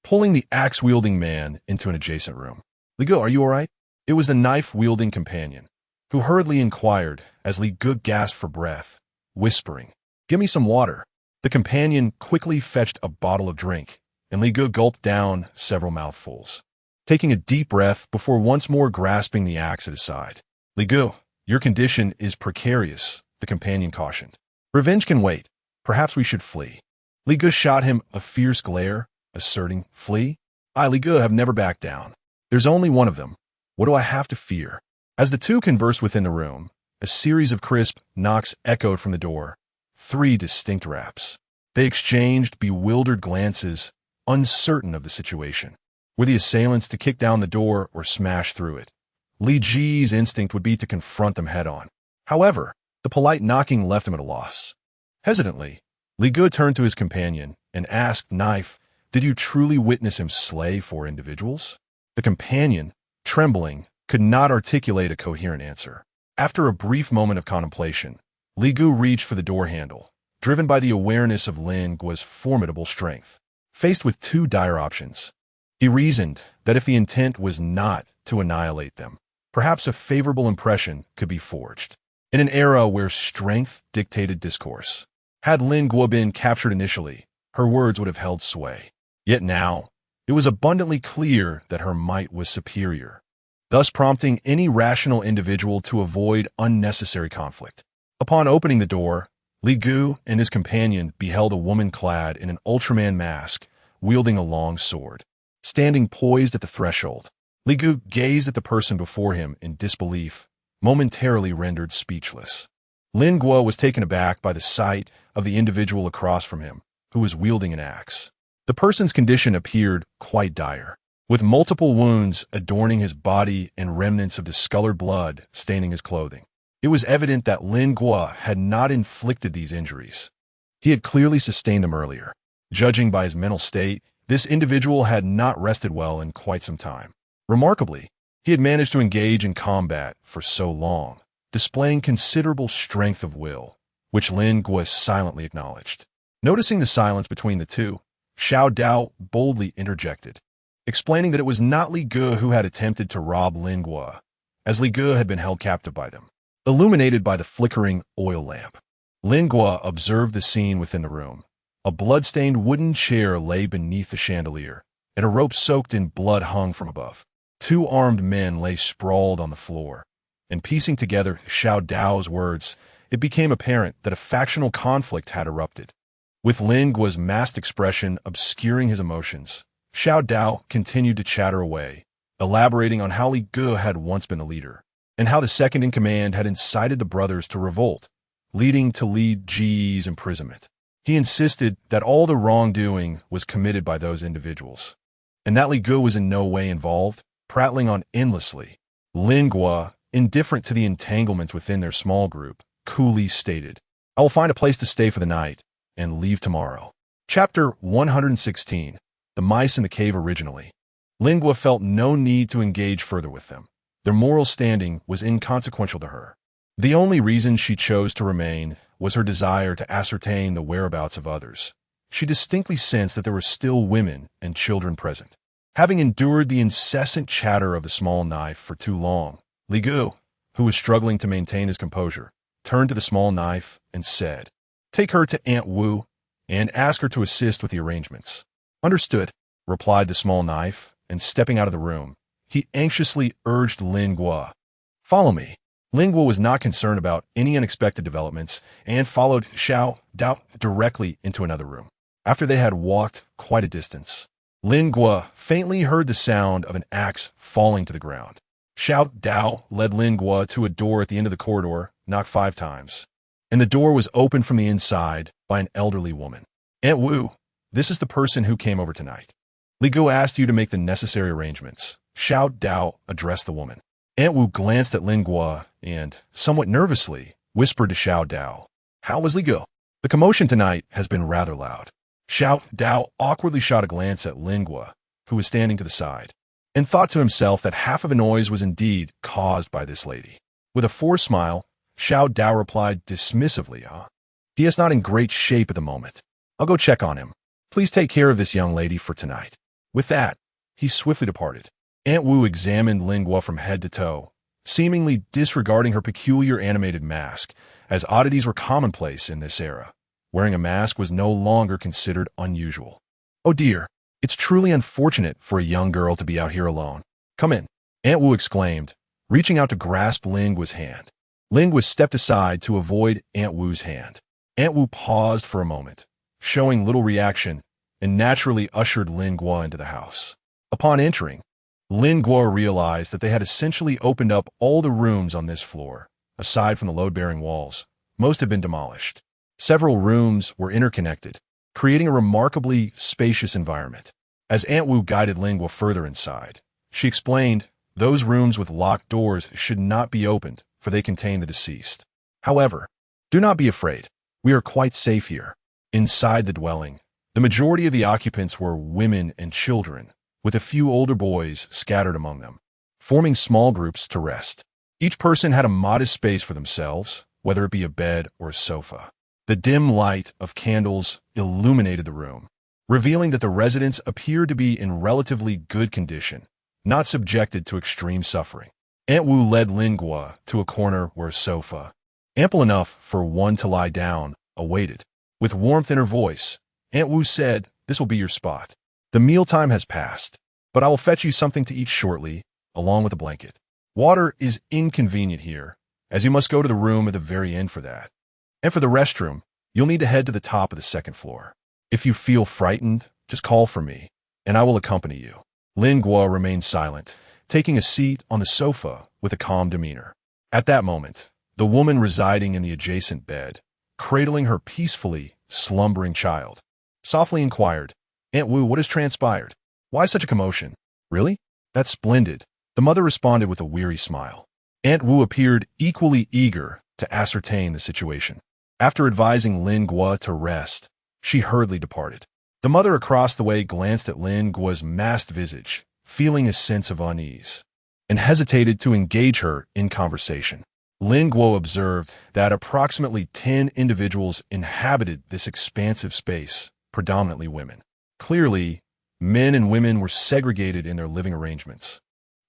Speaker 1: pulling the axe-wielding man into an adjacent room. "Li Gu, are you all right?" It was the knife-wielding companion, who hurriedly inquired as Li Gu gasped for breath, whispering, "Give me some water." The companion quickly fetched a bottle of drink, and Li Gu gulped down several mouthfuls, taking a deep breath before once more grasping the axe at his side. "Li Gu, your condition is precarious," the companion cautioned. "Revenge can wait. Perhaps we should flee." Li Gu shot him a fierce glare, asserting, "Flee? I, Li Gu, have never backed down. There's only one of them. What do I have to fear?" As the two conversed within the room, a series of crisp knocks echoed from the door, 3 distinct raps. They exchanged bewildered glances, uncertain of the situation. Were the assailants to kick down the door or smash through it? Li Ji's instinct would be to confront them head-on. However, the polite knocking left him at a loss. Hesitantly, Li Gu turned to his companion and asked Knife, "Did you truly witness him slay 4 individuals?" The companion, trembling, could not articulate a coherent answer. After a brief moment of contemplation, Li Gu reached for the door handle, driven by the awareness of Lingua's formidable strength. Faced with 2 dire options, he reasoned that if the intent was not to annihilate them, perhaps a favorable impression could be forged. In an era where strength dictated discourse, had Lingua been captured initially, her words would have held sway. Yet now, it was abundantly clear that her might was superior, thus prompting any rational individual to avoid unnecessary conflict. Upon opening the door, Li Gu and his companion beheld a woman clad in an Ultraman mask, wielding a long sword. Standing poised at the threshold, Li Gu gazed at the person before him in disbelief, momentarily rendered speechless. Lingua was taken aback by the sight of the individual across from him, who was wielding an axe. The person's condition appeared quite dire, with multiple wounds adorning his body and remnants of discolored blood staining his clothing. It was evident that Lingua had not inflicted these injuries. He had clearly sustained them earlier. Judging by his mental state, this individual had not rested well in quite some time. Remarkably, he had managed to engage in combat for so long, displaying considerable strength of will, which Lingua silently acknowledged. Noticing the silence between the two, Xiao Dao boldly interjected, explaining that it was not Li Gu who had attempted to rob Lingua, as Li Gu had been held captive by them. Illuminated by the flickering oil lamp, Lingua observed the scene within the room. A blood-stained wooden chair lay beneath the chandelier, and a rope soaked in blood hung from above. 2 armed men lay sprawled on the floor, and piecing together Xiao Dao's words, it became apparent that a factional conflict had erupted. With Lingua's masked expression obscuring his emotions, Xiao Dao continued to chatter away, elaborating on how Li Gu had once been the leader, and how the second-in-command had incited the brothers to revolt, leading to Li Ji's imprisonment. He insisted that all the wrongdoing was committed by those individuals, and that Li Gu was in no way involved, prattling on endlessly. Lingua, indifferent to the entanglements within their small group, coolly stated, "I will find a place to stay for the night and leave tomorrow." Chapter 116. The Mice in the Cave Originally. Lingua felt no need to engage further with them. Their moral standing was inconsequential to her. The only reason she chose to remain was her desire to ascertain the whereabouts of others. She distinctly sensed that there were still women and children present. Having endured the incessant chatter of the small knife for too long, Li Gu, who was struggling to maintain his composure, turned to the small knife and said, "Take her to Aunt Wu and ask her to assist with the arrangements." "Understood," replied the small knife, and stepping out of the room, he anxiously urged Lingua, "Follow me." Lingua was not concerned about any unexpected developments and followed Xiao Dao directly into another room. After they had walked quite a distance, Lingua faintly heard the sound of an axe falling to the ground. Xiao Dao led Lingua to a door at the end of the corridor, knocked 5 times, and the door was opened from the inside by an elderly woman. "Aunt Wu, this is the person who came over tonight. Li Gu asked you to make the necessary arrangements." Xiao Dao addressed the woman. Aunt Wu glanced at Lingua and, somewhat nervously, whispered to Xiao Dao, "How was Li Gu? The commotion tonight has been rather loud." Xiao Dao awkwardly shot a glance at Lingua, who was standing to the side, and thought to himself that half of the noise was indeed caused by this lady. With a forced smile, Xiao Dao replied dismissively, "He is not in great shape at the moment. I'll go check on him. Please take care of this young lady for tonight." With that, he swiftly departed. Aunt Wu examined Lingua from head to toe, seemingly disregarding her peculiar animated mask, as oddities were commonplace in this era. Wearing a mask was no longer considered unusual. "Oh dear, it's truly unfortunate for a young girl to be out here alone. Come in," Aunt Wu exclaimed, reaching out to grasp Lingua's hand. Lingua stepped aside to avoid Aunt Wu's hand. Aunt Wu paused for a moment, showing little reaction, and naturally ushered Lingua into the house. Upon entering, Lingua realized that they had essentially opened up all the rooms on this floor. Aside from the load-bearing walls, most had been demolished. Several rooms were interconnected, creating a remarkably spacious environment. As Aunt Wu guided Lingua further inside, she explained those rooms with locked doors should not be opened, for they contain the deceased. However, do not be afraid. We are quite safe here. Inside the dwelling, the majority of the occupants were women and children, with a few older boys scattered among them, forming small groups to rest. Each person had a modest space for themselves, whether it be a bed or a sofa. The dim light of candles illuminated the room, revealing that the residents appeared to be in relatively good condition, not subjected to extreme suffering. Aunt Wu led Lingua to a corner where a sofa, ample enough for one to lie down, awaited. With warmth in her voice, Aunt Wu said, "This will be your spot. The mealtime has passed, but I will fetch you something to eat shortly, along with a blanket. Water is inconvenient here, as you must go to the room at the very end for that. And for the restroom, you'll need to head to the top of the 2nd floor. If you feel frightened, just call for me, and I will accompany you." Lingua remained silent, taking a seat on the sofa with a calm demeanor. At that moment, the woman residing in the adjacent bed, cradling her peacefully slumbering child, softly inquired, "Aunt Wu, what has transpired? Why such a commotion?" "Really? That's splendid," the mother responded with a weary smile. Aunt Wu appeared equally eager to ascertain the situation. After advising Lingua to rest, she hurriedly departed. The mother across the way glanced at Lingua's masked visage, feeling a sense of unease, and hesitated to engage her in conversation. Lingua observed that approximately 10 individuals inhabited this expansive space, predominantly women. Clearly, men and women were segregated in their living arrangements,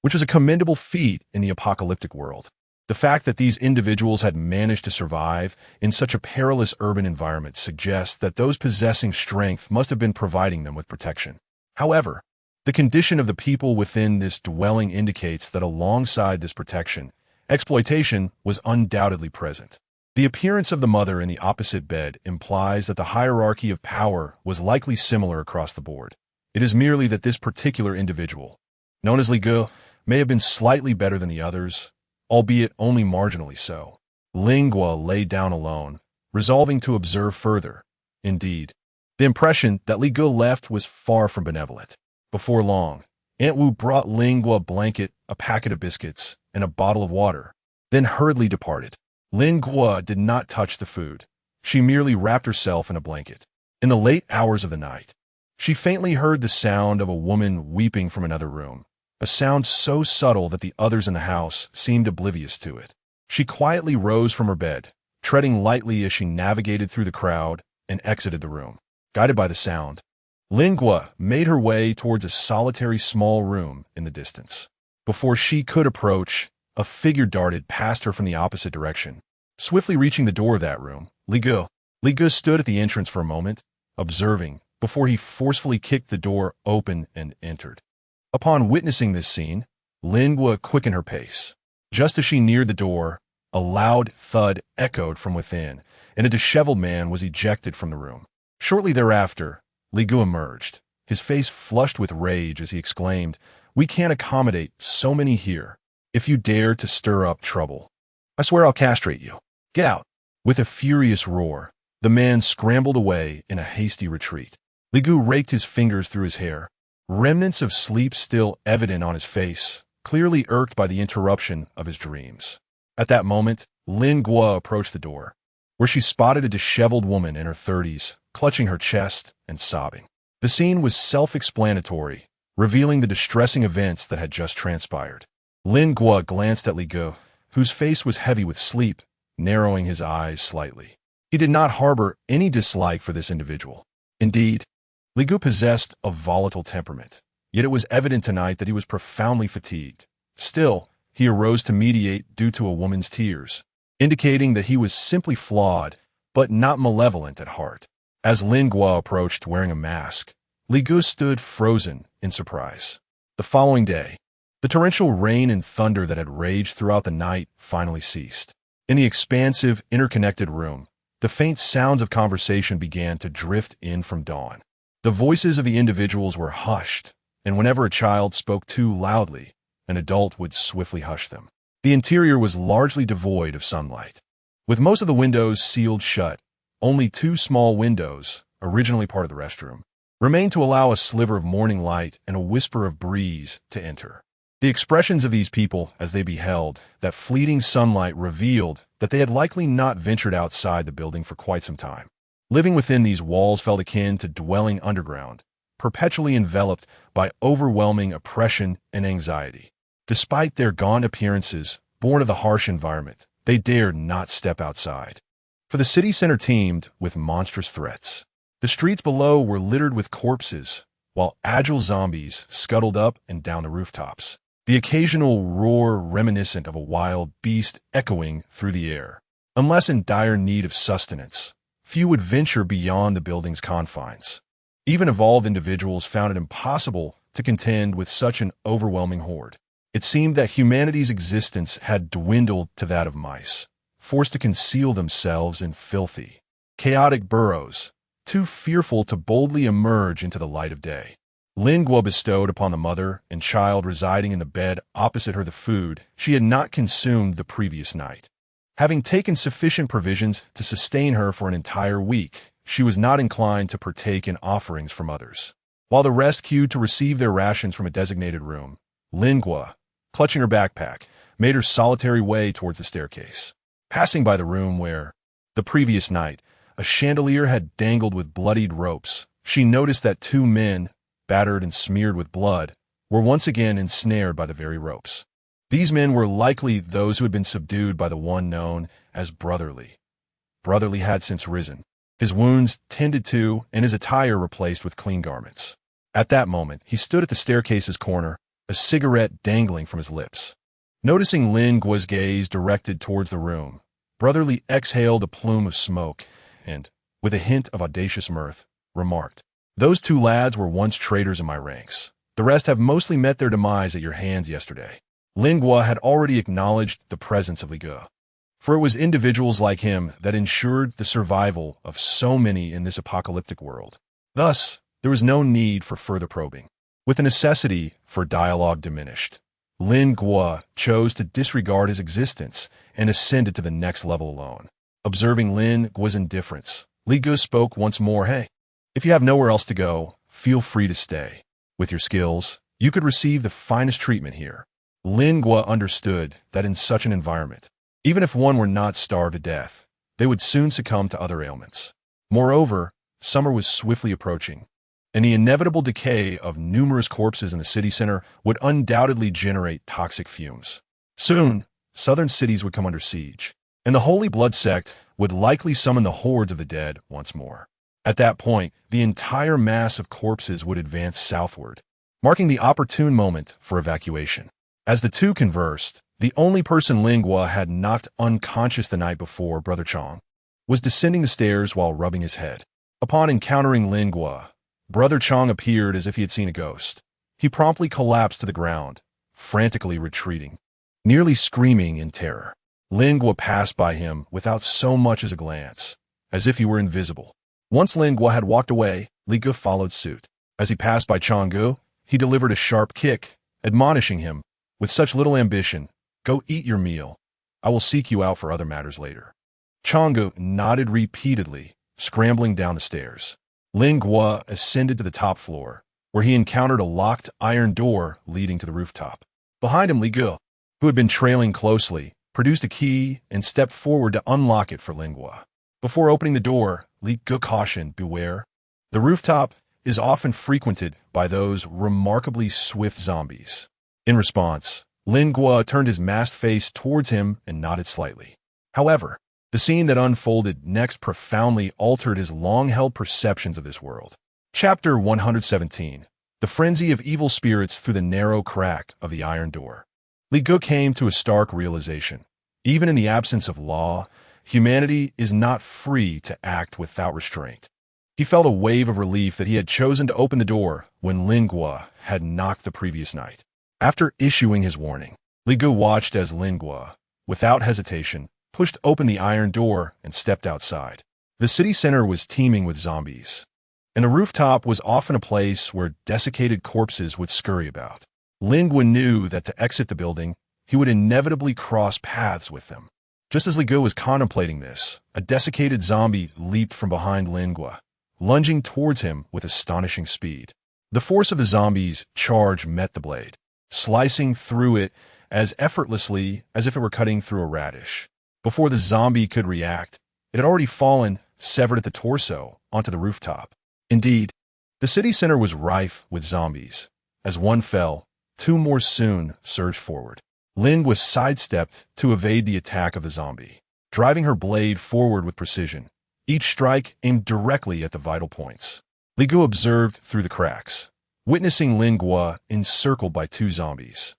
Speaker 1: which was a commendable feat in the apocalyptic world. The fact that these individuals had managed to survive in such a perilous urban environment suggests that those possessing strength must have been providing them with protection. However, the condition of the people within this dwelling indicates that alongside this protection, exploitation was undoubtedly present. The appearance of the mother in the opposite bed implies that the hierarchy of power was likely similar across the board. It is merely that this particular individual, known as Li Gu, may have been slightly better than the others, albeit only marginally so. Lingua lay down alone, resolving to observe further. Indeed, the impression that Li Gu left was far from benevolent. Before long, Aunt Wu brought Lingua a blanket, a packet of biscuits, and a bottle of water, then hurriedly departed. Lingua did not touch the food. She merely wrapped herself in a blanket. In the late hours of the night, she faintly heard the sound of a woman weeping from another room, a sound so subtle that the others in the house seemed oblivious to it. She quietly rose from her bed, treading lightly as she navigated through the crowd and exited the room. Guided by the sound, Lingua made her way towards a solitary small room in the distance. Before she could approach, a figure darted past her from the opposite direction. Swiftly reaching the door of that room, Li Gu stood at the entrance for a moment, observing, before he forcefully kicked the door open and entered. Upon witnessing this scene, Lingua quickened her pace. Just as she neared the door, A loud thud echoed from within, and a disheveled man was ejected from the room. Shortly thereafter, Li Gu emerged, his face flushed with rage as he exclaimed, "We can't accommodate so many here. If you dare to stir up trouble, I swear I'll castrate you. Get out." With a furious roar, the man scrambled away in a hasty retreat. Li Gu raked his fingers through his hair, remnants of sleep still evident on his face, clearly irked by the interruption of his dreams. At that moment, Lin Guo approached the door, where she spotted a disheveled woman in her 30s, clutching her chest and sobbing. The scene was self-explanatory, revealing the distressing events that had just transpired. Lin Guo glanced at Li Gu, whose face was heavy with sleep, narrowing his eyes slightly. He did not harbor any dislike for this individual. Indeed, Li Gu possessed a volatile temperament, yet it was evident tonight that he was profoundly fatigued. Still, he arose to mediate due to a woman's tears, indicating that he was simply flawed, but not malevolent at heart. As Lin Guo approached wearing a mask, Li Gu stood frozen in surprise. The following day, the torrential rain and thunder that had raged throughout the night finally ceased. In the expansive, interconnected room, the faint sounds of conversation began to drift in from dawn. The voices of the individuals were hushed, and whenever a child spoke too loudly, an adult would swiftly hush them. The interior was largely devoid of sunlight. With most of the windows sealed shut, only two small windows, originally part of the restroom, remained to allow a sliver of morning light and a whisper of breeze to enter. The expressions of these people as they beheld that fleeting sunlight revealed that they had likely not ventured outside the building for quite some time. Living within these walls felt akin to dwelling underground, perpetually enveloped by overwhelming oppression and anxiety. Despite their gaunt appearances, born of the harsh environment, they dared not step outside. For the city center teemed with monstrous threats. The streets below were littered with corpses, while agile zombies scuttled up and down the rooftops, the occasional roar reminiscent of a wild beast echoing through the air. Unless in dire need of sustenance, few would venture beyond the building's confines. Even evolved individuals found it impossible to contend with such an overwhelming horde. It seemed that humanity's existence had dwindled to that of mice, forced to conceal themselves in filthy, chaotic burrows, too fearful to boldly emerge into the light of day. Lin Guo bestowed upon the mother and child residing in the bed opposite her the food she had not consumed the previous night. Having taken sufficient provisions to sustain her for an entire week, she was not inclined to partake in offerings from others. While the rest queued to receive their rations from a designated room, Lin Guo, clutching her backpack, made her solitary way towards the staircase. Passing by the room where, the previous night, a chandelier had dangled with bloodied ropes, she noticed that two men, battered and smeared with blood, were once again ensnared by the very ropes. These men were likely those who had been subdued by the one known as Brotherly. Brotherly had since risen, his wounds tended to and his attire replaced with clean garments. At that moment, he stood at the staircase's corner, a cigarette dangling from his lips. Noticing Lin Guo's gaze directed towards the room, Brotherly exhaled a plume of smoke and, with a hint of audacious mirth, remarked, "Those two lads were once traitors in my ranks. The rest have mostly met their demise at your hands yesterday." Lin Guo had already acknowledged the presence of Li Gu, for it was individuals like him that ensured the survival of so many in this apocalyptic world. Thus, there was no need for further probing. With the necessity for dialogue diminished, Lin Guo chose to disregard his existence and ascended to the next level alone. Observing Lin Guo's indifference, Li Gu spoke once more, "Hey, if you have nowhere else to go, feel free to stay. With your skills, you could receive the finest treatment here." Lin Guo understood that in such an environment, even if one were not starved to death, they would soon succumb to other ailments. Moreover, summer was swiftly approaching, and the inevitable decay of numerous corpses in the city center would undoubtedly generate toxic fumes. Soon, southern cities would come under siege, and the Holy Blood sect would likely summon the hordes of the dead once more. At that point, the entire mass of corpses would advance southward, marking the opportune moment for evacuation. As the two conversed, the only person Lin Guo had knocked unconscious the night before, Brother Chong, was descending the stairs while rubbing his head. Upon encountering Lin Guo, Brother Chong appeared as if he had seen a ghost. He promptly collapsed to the ground, frantically retreating, nearly screaming in terror. Lingua passed by him without so much as a glance, as if he were invisible. Once Lingua had walked away, Ligu followed suit. As he passed by Changgu, he delivered a sharp kick, admonishing him, with such little ambition, "Go eat your meal. I will seek you out for other matters later." Changgu nodded repeatedly, scrambling down the stairs. Lingua ascended to the top floor, where he encountered a locked iron door leading to the rooftop. Behind him, Ligu, who had been trailing closely, produced a key and stepped forward to unlock it for Lingua. Before opening the door, Ligu cautioned, "Beware. The rooftop is often frequented by those remarkably swift zombies." In response, Lingua turned his masked face towards him and nodded slightly. However, the scene that unfolded next profoundly altered his long-held perceptions of this world. Chapter 117. The Frenzy of Evil Spirits Through the Narrow Crack of the Iron Door. Ligu came to a stark realization. Even in the absence of law, humanity is not free to act without restraint. He felt a wave of relief that he had chosen to open the door when Lingua had knocked the previous night. After issuing his warning, Ligu watched as Lingua, without hesitation, pushed open the iron door and stepped outside. The city center was teeming with zombies, and a rooftop was often a place where desiccated corpses would scurry about. Lingua knew that to exit the building, he would inevitably cross paths with them. Just as Ligu was contemplating this, a desiccated zombie leaped from behind Lingua, lunging towards him with astonishing speed. The force of the zombie's charge met the blade, slicing through it as effortlessly as if it were cutting through a radish. Before the zombie could react, it had already fallen, severed at the torso, onto the rooftop. Indeed, the city center was rife with zombies. As one fell, two more soon surged forward. Lingua sidestepped to evade the attack of the zombie, driving her blade forward with precision. Each strike aimed directly at the vital points. Ligu observed through the cracks, witnessing Lingua encircled by two zombies.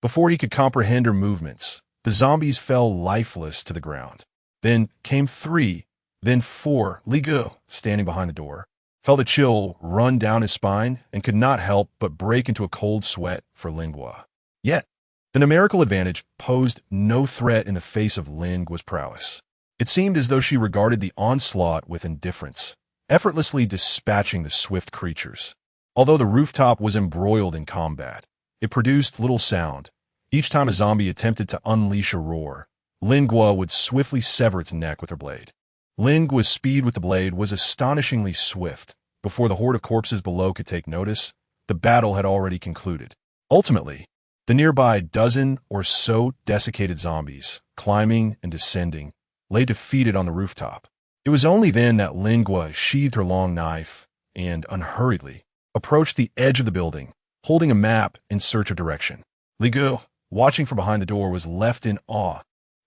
Speaker 1: Before he could comprehend her movements, the zombies fell lifeless to the ground. Then came three, then four. Ligu, standing behind the door, felt a chill run down his spine and could not help but break into a cold sweat for Lingua. Yet, the numerical advantage posed no threat in the face of Lingua's prowess. It seemed as though she regarded the onslaught with indifference, effortlessly dispatching the swift creatures. Although the rooftop was embroiled in combat, it produced little sound. Each time a zombie attempted to unleash a roar, Lingua would swiftly sever its neck with her blade. Lingua's speed with the blade was astonishingly swift. Before the horde of corpses below could take notice, the battle had already concluded. Ultimately, the nearby dozen or so desiccated zombies, climbing and descending, lay defeated on the rooftop. It was only then that Lingua sheathed her long knife and, unhurriedly, approached the edge of the building, holding a map in search of direction. Ligu, watching from behind the door, was left in awe,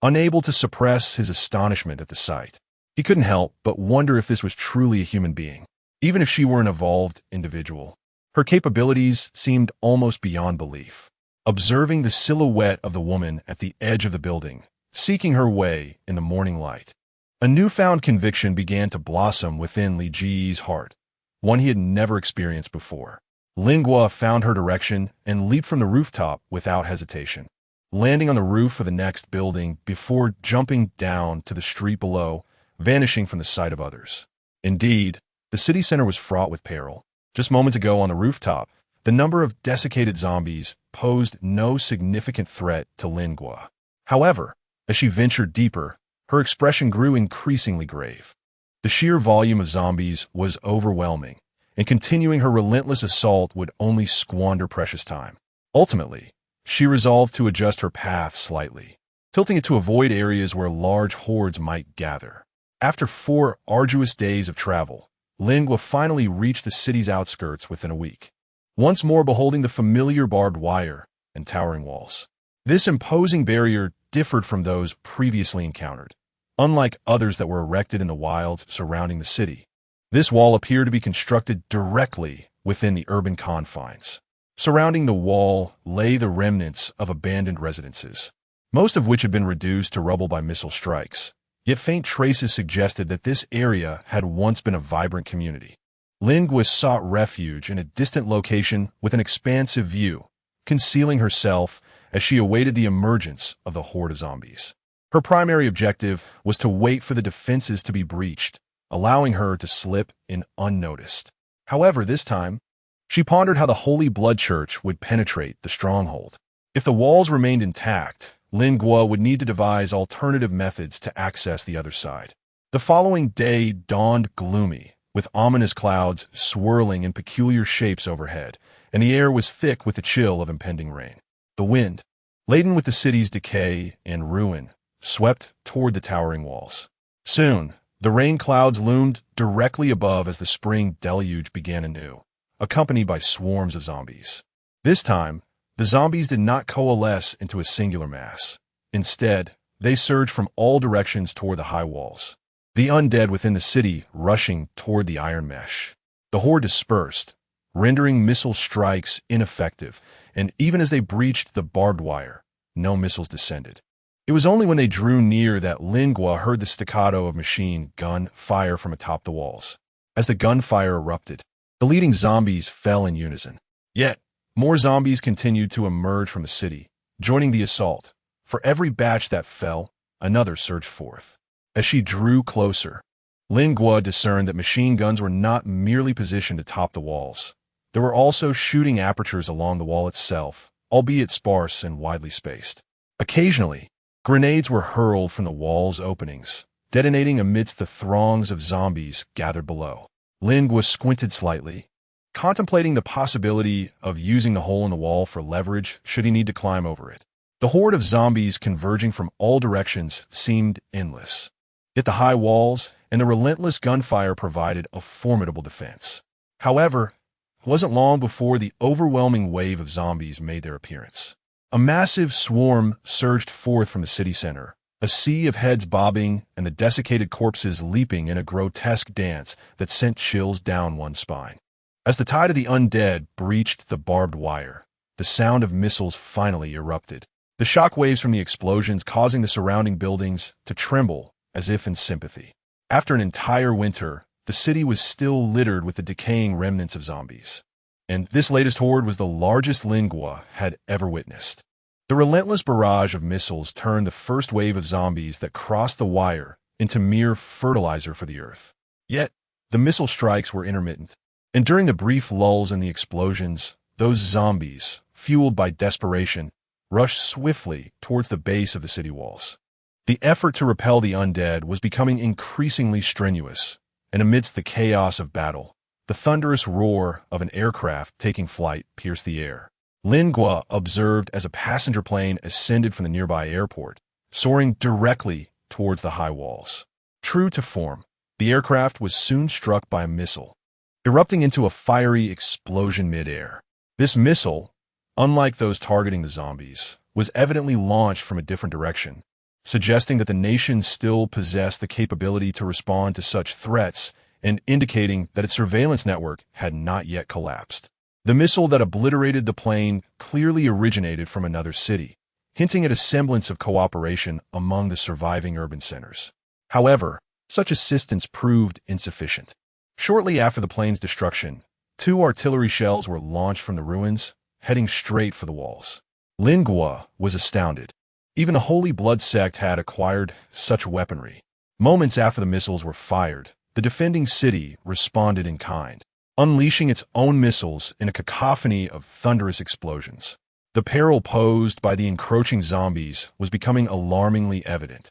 Speaker 1: unable to suppress his astonishment at the sight. He couldn't help but wonder if this was truly a human being, even if she were an evolved individual. Her capabilities seemed almost beyond belief. Observing the silhouette of the woman at the edge of the building, seeking her way in the morning light, a newfound conviction began to blossom within Li Ji's heart, one he had never experienced before. Lingua found her direction and leaped from the rooftop without hesitation, landing on the roof of the next building before jumping down to the street below, vanishing from the sight of others. Indeed, the city center was fraught with peril. Just moments ago on the rooftop, the number of desiccated zombies posed no significant threat to Lingua. However, as she ventured deeper, her expression grew increasingly grave. The sheer volume of zombies was overwhelming, and continuing her relentless assault would only squander precious time. Ultimately, she resolved to adjust her path slightly, tilting it to avoid areas where large hordes might gather. After 4 arduous days of travel, Lingua finally reached the city's outskirts within a week, once more beholding the familiar barbed wire and towering walls. This imposing barrier differed from those previously encountered. Unlike others that were erected in the wilds surrounding the city, this wall appeared to be constructed directly within the urban confines. Surrounding the wall lay the remnants of abandoned residences, most of which had been reduced to rubble by missile strikes. Yet faint traces suggested that this area had once been a vibrant community. Lingua sought refuge in a distant location with an expansive view, concealing herself as she awaited the emergence of the horde of zombies. Her primary objective was to wait for the defenses to be breached, allowing her to slip in unnoticed. However, this time, she pondered how the Holy Blood Church would penetrate the stronghold. If the walls remained intact, Lin Guo would need to devise alternative methods to access the other side. The following day dawned gloomy, with ominous clouds swirling in peculiar shapes overhead, and the air was thick with the chill of impending rain. The wind, laden with the city's decay and ruin, swept toward the towering walls. Soon, the rain clouds loomed directly above as the spring deluge began anew, accompanied by swarms of zombies. This time, the zombies did not coalesce into a singular mass. Instead, they surged from all directions toward the high walls, the undead within the city rushing toward the iron mesh. The horde dispersed, rendering missile strikes ineffective, and even as they breached the barbed wire, no missiles descended. It was only when they drew near that Lin Guo heard the staccato of machine gun fire from atop the walls. As the gunfire erupted, the leading zombies fell in unison. Yet, more zombies continued to emerge from the city, joining the assault. For every batch that fell, another surged forth. As she drew closer, Lin Guo discerned that machine guns were not merely positioned atop the walls. There were also shooting apertures along the wall itself, albeit sparse and widely spaced. Occasionally, grenades were hurled from the wall's openings, detonating amidst the throngs of zombies gathered below. Lin Guo squinted slightly, contemplating the possibility of using the hole in the wall for leverage should he need to climb over it. The horde of zombies converging from all directions seemed endless. Yet the high walls and the relentless gunfire provided a formidable defense. However, it wasn't long before the overwhelming wave of zombies made their appearance. A massive swarm surged forth from the city center, a sea of heads bobbing and the desiccated corpses leaping in a grotesque dance that sent chills down one's spine. As the tide of the undead breached the barbed wire, the sound of missiles finally erupted, the shock waves from the explosions causing the surrounding buildings to tremble as if in sympathy. After an entire winter, the city was still littered with the decaying remnants of zombies. And this latest horde was the largest Lin Guo had ever witnessed. The relentless barrage of missiles turned the first wave of zombies that crossed the wire into mere fertilizer for the earth. Yet, the missile strikes were intermittent. And during the brief lulls in the explosions, those zombies, fueled by desperation, rushed swiftly towards the base of the city walls. The effort to repel the undead was becoming increasingly strenuous, and amidst the chaos of battle, the thunderous roar of an aircraft taking flight pierced the air. Lin Guo observed as a passenger plane ascended from the nearby airport, soaring directly towards the high walls. True to form, the aircraft was soon struck by a missile, erupting into a fiery explosion mid-air. This missile, unlike those targeting the zombies, was evidently launched from a different direction, suggesting that the nation still possessed the capability to respond to such threats and indicating that its surveillance network had not yet collapsed. The missile that obliterated the plane clearly originated from another city, hinting at a semblance of cooperation among the surviving urban centers. However, such assistance proved insufficient. Shortly after the plane's destruction, 2 artillery shells were launched from the ruins, heading straight for the walls. Lin Guo was astounded. Even the Holy Blood sect had acquired such weaponry. Moments after the missiles were fired, the defending city responded in kind, unleashing its own missiles in a cacophony of thunderous explosions. The peril posed by the encroaching zombies was becoming alarmingly evident,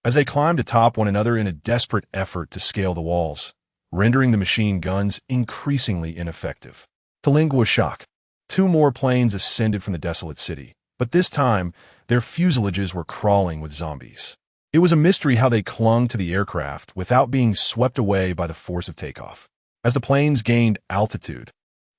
Speaker 1: as they climbed atop one another in a desperate effort to scale the walls, rendering the machine guns increasingly ineffective. To Lin Guo's shock, 2 more planes ascended from the desolate city, but this time, their fuselages were crawling with zombies. It was a mystery how they clung to the aircraft without being swept away by the force of takeoff. As the planes gained altitude,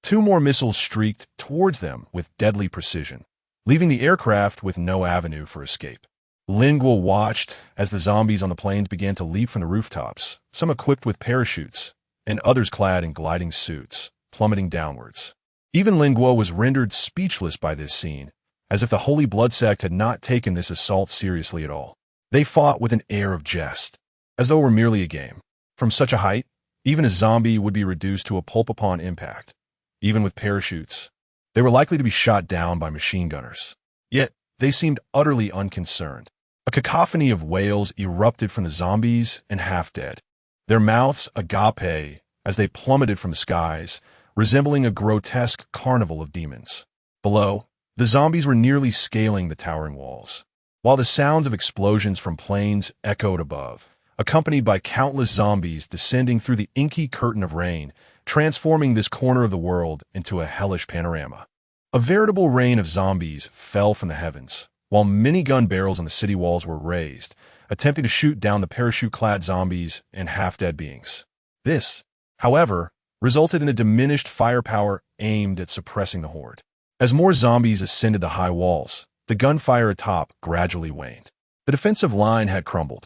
Speaker 1: 2 more missiles streaked towards them with deadly precision, leaving the aircraft with no avenue for escape. Lin Guo watched as the zombies on the planes began to leap from the rooftops, some equipped with parachutes, and others clad in gliding suits, plummeting downwards. Even Lin Guo was rendered speechless by this scene, as if the Holy Blood sect had not taken this assault seriously at all. They fought with an air of jest, as though it were merely a game. From such a height, even a zombie would be reduced to a pulp upon impact. Even with parachutes, they were likely to be shot down by machine gunners. Yet, they seemed utterly unconcerned. A A cacophony of wails erupted from the zombies and half-dead, their mouths agape as they plummeted from the skies, resembling a grotesque carnival of demons. Below, the zombies were nearly scaling the towering walls, while the sounds of explosions from planes echoed above, accompanied by countless zombies descending through the inky curtain of rain, transforming this corner of the world into a hellish panorama. A veritable rain of zombies fell from the heavens, while many gun barrels on the city walls were raised, attempting to shoot down the parachute-clad zombies and half-dead beings. This, however, resulted in a diminished firepower aimed at suppressing the horde. As more zombies ascended the high walls, the gunfire atop gradually waned. The defensive line had crumbled.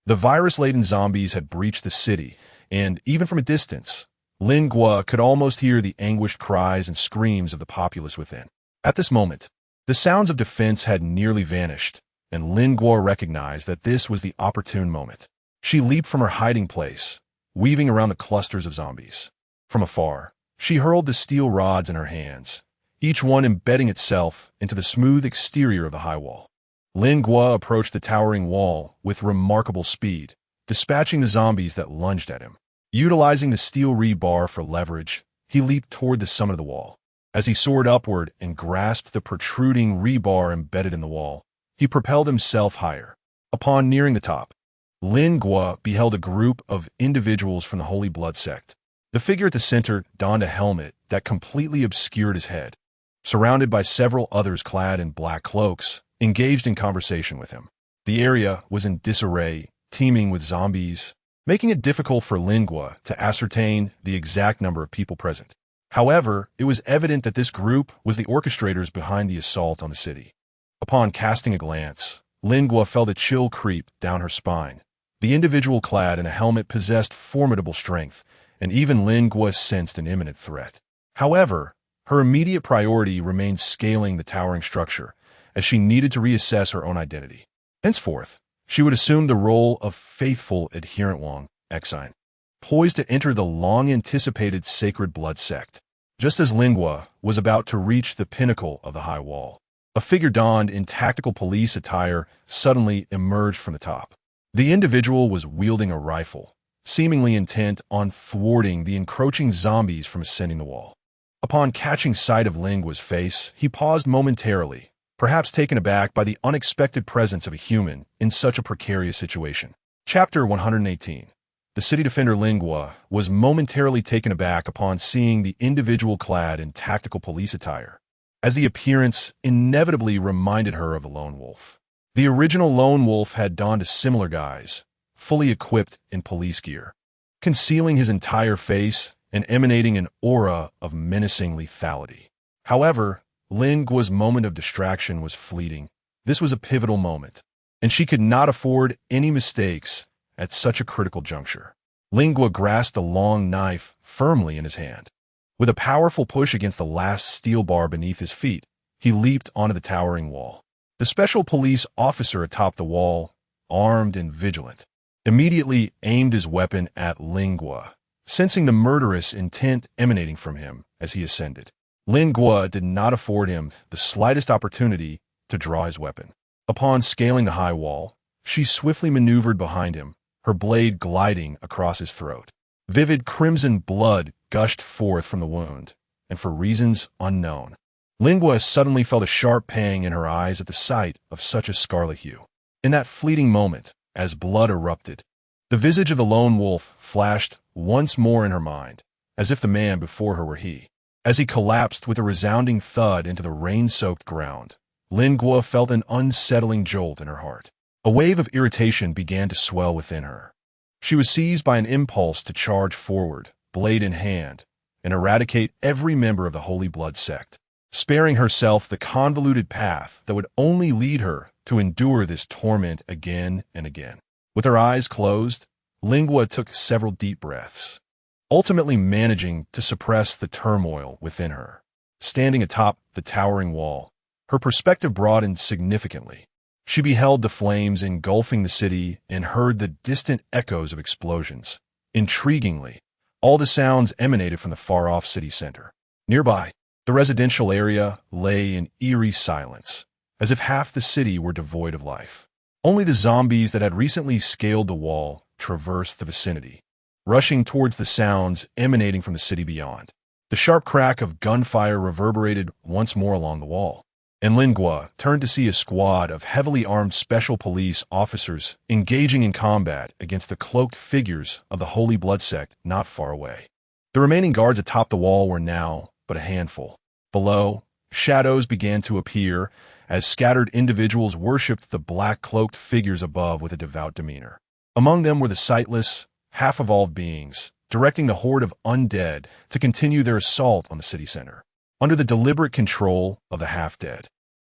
Speaker 1: The virus-laden zombies had breached the city, and, even from a distance, Lingua could almost hear the anguished cries and screams of the populace within. At this moment, the sounds of defense had nearly vanished, and Lingua recognized that this was the opportune moment. She leaped from her hiding place, weaving around the clusters of zombies. From afar, she hurled the steel rods in her hands, each one embedding itself into the smooth exterior of the high wall. Lingua approached the towering wall with remarkable speed, dispatching the zombies that lunged at him. Utilizing the steel rebar for leverage, he leaped toward the summit of the wall. As he soared upward and grasped the protruding rebar embedded in the wall, he propelled himself higher. Upon nearing the top, Lingua beheld a group of individuals from the Holy Blood sect. The figure at the center donned a helmet that completely obscured his head, surrounded by several others clad in black cloaks, engaged in conversation with him. The area was in disarray, teeming with zombies, making it difficult for Lingua to ascertain the exact number of people present. However, it was evident that this group was the orchestrators behind the assault on the city. Upon casting a glance, Lingua felt a chill creep down her spine. The individual clad in a helmet possessed formidable strength, and even Lingua sensed an imminent threat. However, her immediate priority remained scaling the towering structure, as she needed to reassess her own identity. Henceforth, she would assume the role of faithful adherent Wang Exine, poised to enter the long-anticipated Sacred Blood sect. Just as Lingua was about to reach the pinnacle of the high wall, a figure donned in tactical police attire suddenly emerged from the top. The individual was wielding a rifle, seemingly intent on thwarting the encroaching zombies from ascending the wall. Upon catching sight of Lingua's face, he paused momentarily, perhaps taken aback by the unexpected presence of a human in such a precarious situation. Chapter 118. The city defender Lingua was momentarily taken aback upon seeing the individual clad in tactical police attire, as the appearance inevitably reminded her of a lone wolf. The original lone wolf had donned a similar guise, fully equipped in police gear, concealing his entire face and emanating an aura of menacing lethality. However, Lingua's moment of distraction was fleeting. This was a pivotal moment, and she could not afford any mistakes at such a critical juncture. Lingua grasped the long knife firmly in his hand. With a powerful push against the last steel bar beneath his feet, he leaped onto the towering wall. The special police officer atop the wall, armed and vigilant, immediately aimed his weapon at Lingua, sensing the murderous intent emanating from him as he ascended. Lingua did not afford him the slightest opportunity to draw his weapon. Upon scaling the high wall, she swiftly maneuvered behind him, her blade gliding across his throat. Vivid crimson blood gushed forth from the wound, and for reasons unknown, Lingua suddenly felt a sharp pang in her eyes at the sight of such a scarlet hue. In that fleeting moment, as blood erupted, the visage of the lone wolf flashed once more in her mind, as if the man before her were he. As he collapsed with a resounding thud into the rain-soaked ground, Lingua felt an unsettling jolt in her heart. A wave of irritation began to swell within her. She was seized by an impulse to charge forward, blade in hand, and eradicate every member of the Holy Blood sect, sparing herself the convoluted path that would only lead her to endure this torment again and again. With her eyes closed, Lingua took several deep breaths, ultimately managing to suppress the turmoil within her. Standing atop the towering wall, her perspective broadened significantly. She beheld the flames engulfing the city and heard the distant echoes of explosions. Intriguingly, all the sounds emanated from the far-off city center. Nearby, the residential area lay in eerie silence, as if half the city were devoid of life. Only the zombies that had recently scaled the wall traversed the vicinity, rushing towards the sounds emanating from the city beyond. The sharp crack of gunfire reverberated once more along the wall, and Lingua turned to see a squad of heavily armed special police officers engaging in combat against the cloaked figures of the Holy Blood sect not far away. The remaining guards atop the wall were now but a handful. Below, shadows began to appear as scattered individuals worshipped the black-cloaked figures above with a devout demeanor. Among them were the sightless, half-evolved beings, directing the horde of undead to continue their assault on the city center, under the deliberate control of the half-dead.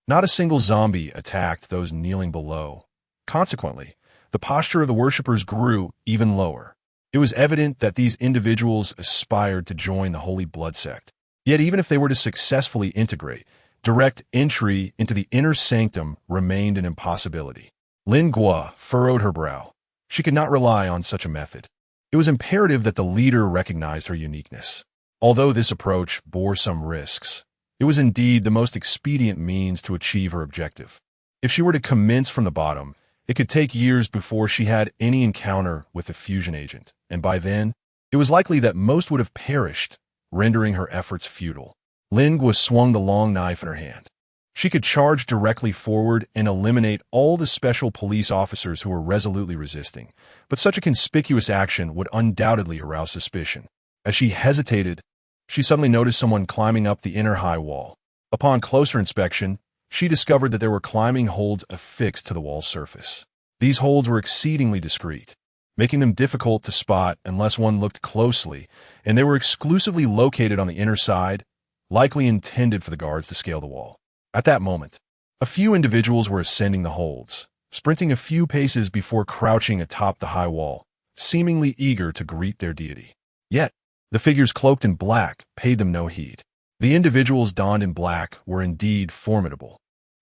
Speaker 1: Not a single zombie attacked those kneeling below. Consequently, the posture of the worshippers grew even lower. It was evident that these individuals aspired to join the Holy Blood sect. Yet even if they were to successfully integrate, direct entry into the inner sanctum remained an impossibility. Lingua furrowed her brow. She could not rely on such a method. It was imperative that the leader recognized her uniqueness. Although this approach bore some risks, it was indeed the most expedient means to achieve her objective. If she were to commence from the bottom, it could take years before she had any encounter with the fusion agent, and by then, it was likely that most would have perished, rendering her efforts futile. Lingua swung the long knife in her hand. She could charge directly forward and eliminate all the special police officers who were resolutely resisting, but such a conspicuous action would undoubtedly arouse suspicion. As she hesitated, she suddenly noticed someone climbing up the inner high wall. Upon closer inspection, she discovered that there were climbing holds affixed to the wall's surface. These holds were exceedingly discreet, making them difficult to spot unless one looked closely, and they were exclusively located on the inner side, likely intended for the guards to scale the wall. At that moment, a few individuals were ascending the holds, sprinting a few paces before crouching atop the high wall, seemingly eager to greet their deity. Yet, the figures cloaked in black paid them no heed. The individuals donned in black were indeed formidable,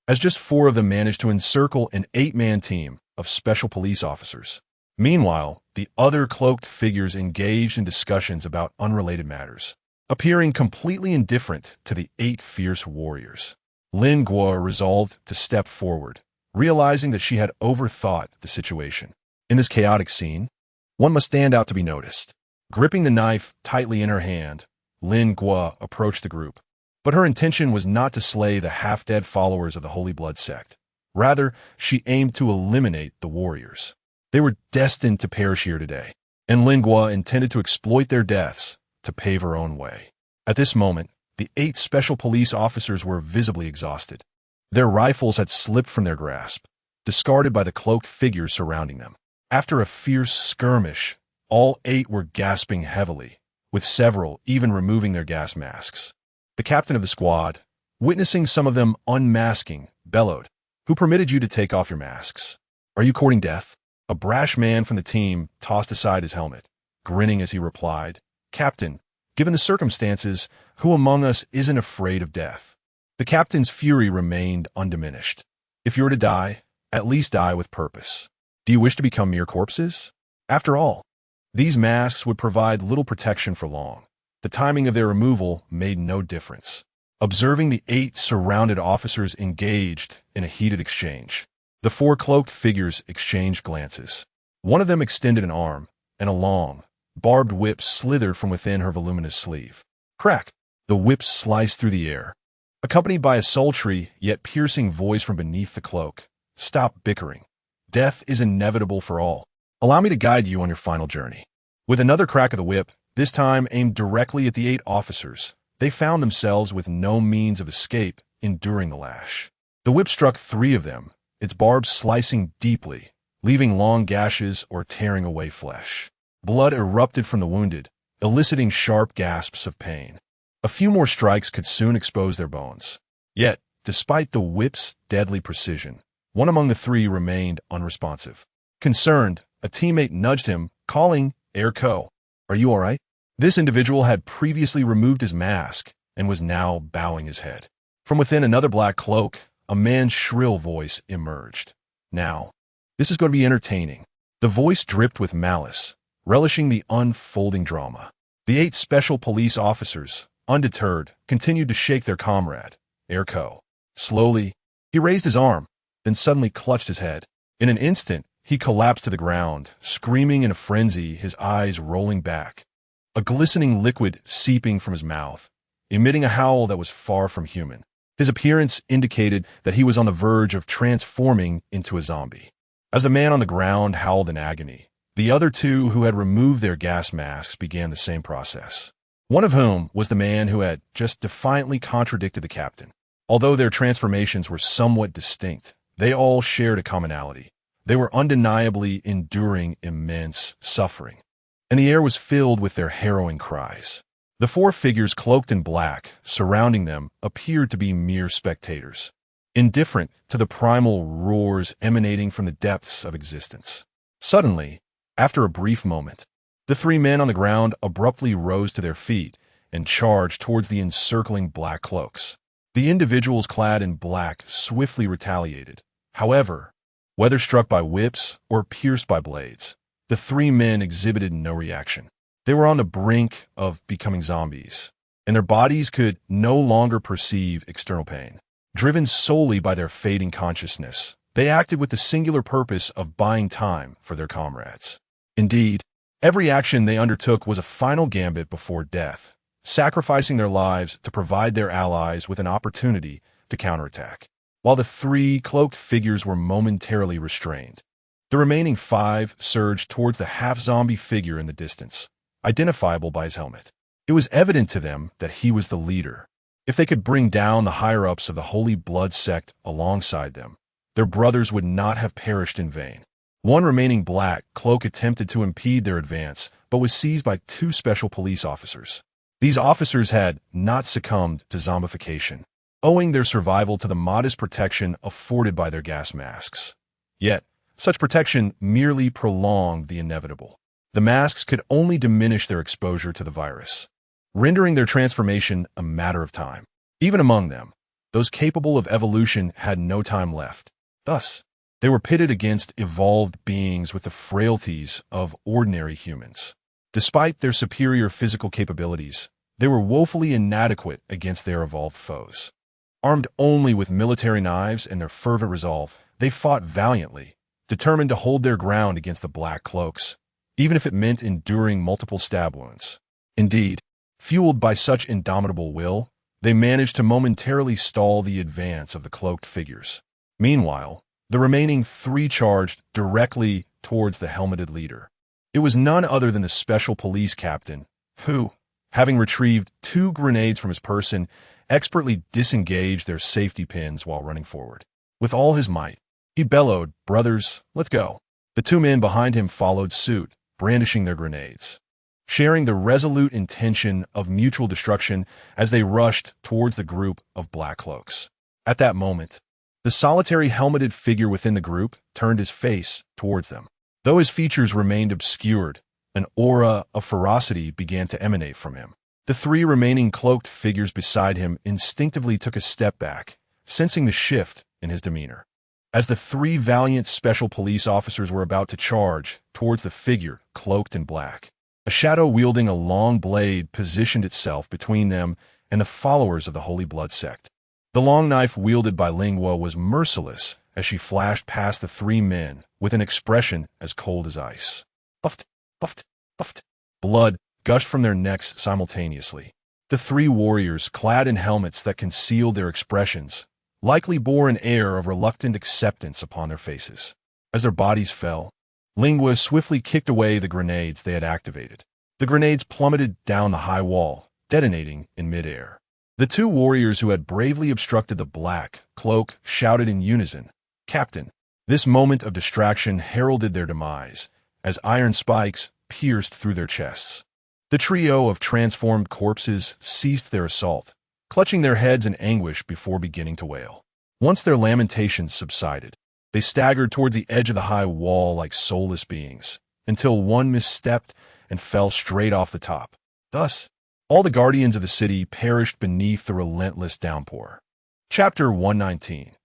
Speaker 1: as just 4 of them managed to encircle an 8-man team of special police officers. Meanwhile, the other cloaked figures engaged in discussions about unrelated matters, appearing completely indifferent to the 8 fierce warriors. Lingua resolved to step forward, realizing that she had overthought the situation. In this chaotic scene, one must stand out to be noticed. Gripping the knife tightly in her hand, Lingua approached the group. But her intention was not to slay the half-dead followers of the Holy Blood sect. Rather, she aimed to eliminate the warriors. They were destined to perish here today, and Lingua intended to exploit their deaths to pave her own way. At this moment, the 8 special police officers were visibly exhausted. Their rifles had slipped from their grasp, discarded by the cloaked figures surrounding them. After a fierce skirmish, all 8 were gasping heavily, with several even removing their gas masks. The captain of the squad, witnessing some of them unmasking, bellowed, "Who permitted you to take off your masks? Are you courting death?" A brash man from the team tossed aside his helmet, grinning as he replied, "Captain, given the circumstances, who among us isn't afraid of death?" The captain's fury remained undiminished. "If you were to die, at least die with purpose. Do you wish to become mere corpses? After all, these masks would provide little protection for long. The timing of their removal made no difference." Observing the 8 surrounded officers engaged in a heated exchange, the 4 cloaked figures exchanged glances. One of them extended an arm, and a long, barbed whip slithered from within her voluminous sleeve. Crack! The whip sliced through the air, accompanied by a sultry yet piercing voice from beneath the cloak. "Stop bickering. Death is inevitable for all. Allow me to guide you on your final journey." With another crack of the whip, this time aimed directly at the 8 officers, they found themselves with no means of escape enduring the lash. The whip struck 3 of them, its barbs slicing deeply, leaving long gashes or tearing away flesh. Blood erupted from the wounded, eliciting sharp gasps of pain. A few more strikes could soon expose their bones. Yet, despite the whip's deadly precision, one among the 3 remained unresponsive. Concerned, a teammate nudged him, calling, "Erko, are you all right?" This individual had previously removed his mask and was now bowing his head. From within another black cloak, a man's shrill voice emerged. "Now, this is going to be entertaining." The voice dripped with malice, relishing the unfolding drama. The 8 special police officers, undeterred, continued to shake their comrade, Erko. Slowly, he raised his arm, then suddenly clutched his head. In an instant, he collapsed to the ground, screaming in a frenzy, his eyes rolling back, a glistening liquid seeping from his mouth, emitting a howl that was far from human. His appearance indicated that he was on the verge of transforming into a zombie. As the man on the ground howled in agony, the other two who had removed their gas masks began the same process. One of whom was the man who had just defiantly contradicted the captain. Although their transformations were somewhat distinct, they all shared a commonality. They were undeniably enduring immense suffering, and the air was filled with their harrowing cries. The four figures cloaked in black, surrounding them, appeared to be mere spectators, indifferent to the primal roars emanating from the depths of existence. Suddenly, after a brief moment, the three men on the ground abruptly rose to their feet and charged towards the encircling black cloaks. The individuals clad in black swiftly retaliated. However, whether struck by whips or pierced by blades, the three men exhibited no reaction. They were on the brink of becoming zombies, and their bodies could no longer perceive external pain. Driven solely by their fading consciousness, they acted with the singular purpose of buying time for their comrades. Indeed, every action they undertook was a final gambit before death, sacrificing their lives to provide their allies with an opportunity to counterattack. While the three cloaked figures were momentarily restrained, the remaining five surged towards the half-zombie figure in the distance, identifiable by his helmet. It was evident to them that he was the leader. If they could bring down the higher-ups of the Holy Blood sect alongside them, their brothers would not have perished in vain. One remaining black cloak attempted to impede their advance, but was seized by two special police officers. These officers had not succumbed to zombification, owing their survival to the modest protection afforded by their gas masks. Yet, such protection merely prolonged the inevitable. The masks could only diminish their exposure to the virus, rendering their transformation a matter of time. Even among them, those capable of evolution had no time left. Thus, they were pitted against evolved beings with the frailties of ordinary humans. Despite their superior physical capabilities, they were woefully inadequate against their evolved foes. Armed only with military knives and their fervent resolve, they fought valiantly, determined to hold their ground against the black cloaks, even if it meant enduring multiple stab wounds. Indeed, fueled by such indomitable will, they managed to momentarily stall the advance of the cloaked figures. Meanwhile, the remaining three charged directly towards the helmeted leader. It was none other than the special police captain, who, having retrieved 2 grenades from his person, expertly disengaged their safety pins while running forward. With all his might, he bellowed, "Brothers, let's go." The 2 men behind him followed suit, brandishing their grenades, sharing the resolute intention of mutual destruction as they rushed towards the group of black cloaks. At that moment, the solitary helmeted figure within the group turned his face towards them. Though his features remained obscured, an aura of ferocity began to emanate from him. The 3 remaining cloaked figures beside him instinctively took a step back, sensing the shift in his demeanor. As the 3 valiant special police officers were about to charge towards the figure cloaked in black, a shadow wielding a long blade positioned itself between them and the followers of the Holy Blood sect. The long knife wielded by Lingua was merciless as she flashed past the 3 men with an expression as cold as ice. Puffed, puffed, puffed. Blood gushed from their necks simultaneously. The 3 warriors, clad in helmets that concealed their expressions, likely bore an air of reluctant acceptance upon their faces. As their bodies fell, Lingua swiftly kicked away the grenades they had activated. The grenades plummeted down the high wall, detonating in midair. The 2 warriors who had bravely obstructed the black cloak shouted in unison, "Captain!" This moment of distraction heralded their demise, as iron spikes pierced through their chests. The trio of transformed corpses ceased their assault, clutching their heads in anguish before beginning to wail. Once their lamentations subsided, they staggered towards the edge of the high wall like soulless beings, until one misstepped and fell straight off the top. Thus, all the guardians of the city perished beneath the relentless downpour. Chapter 119.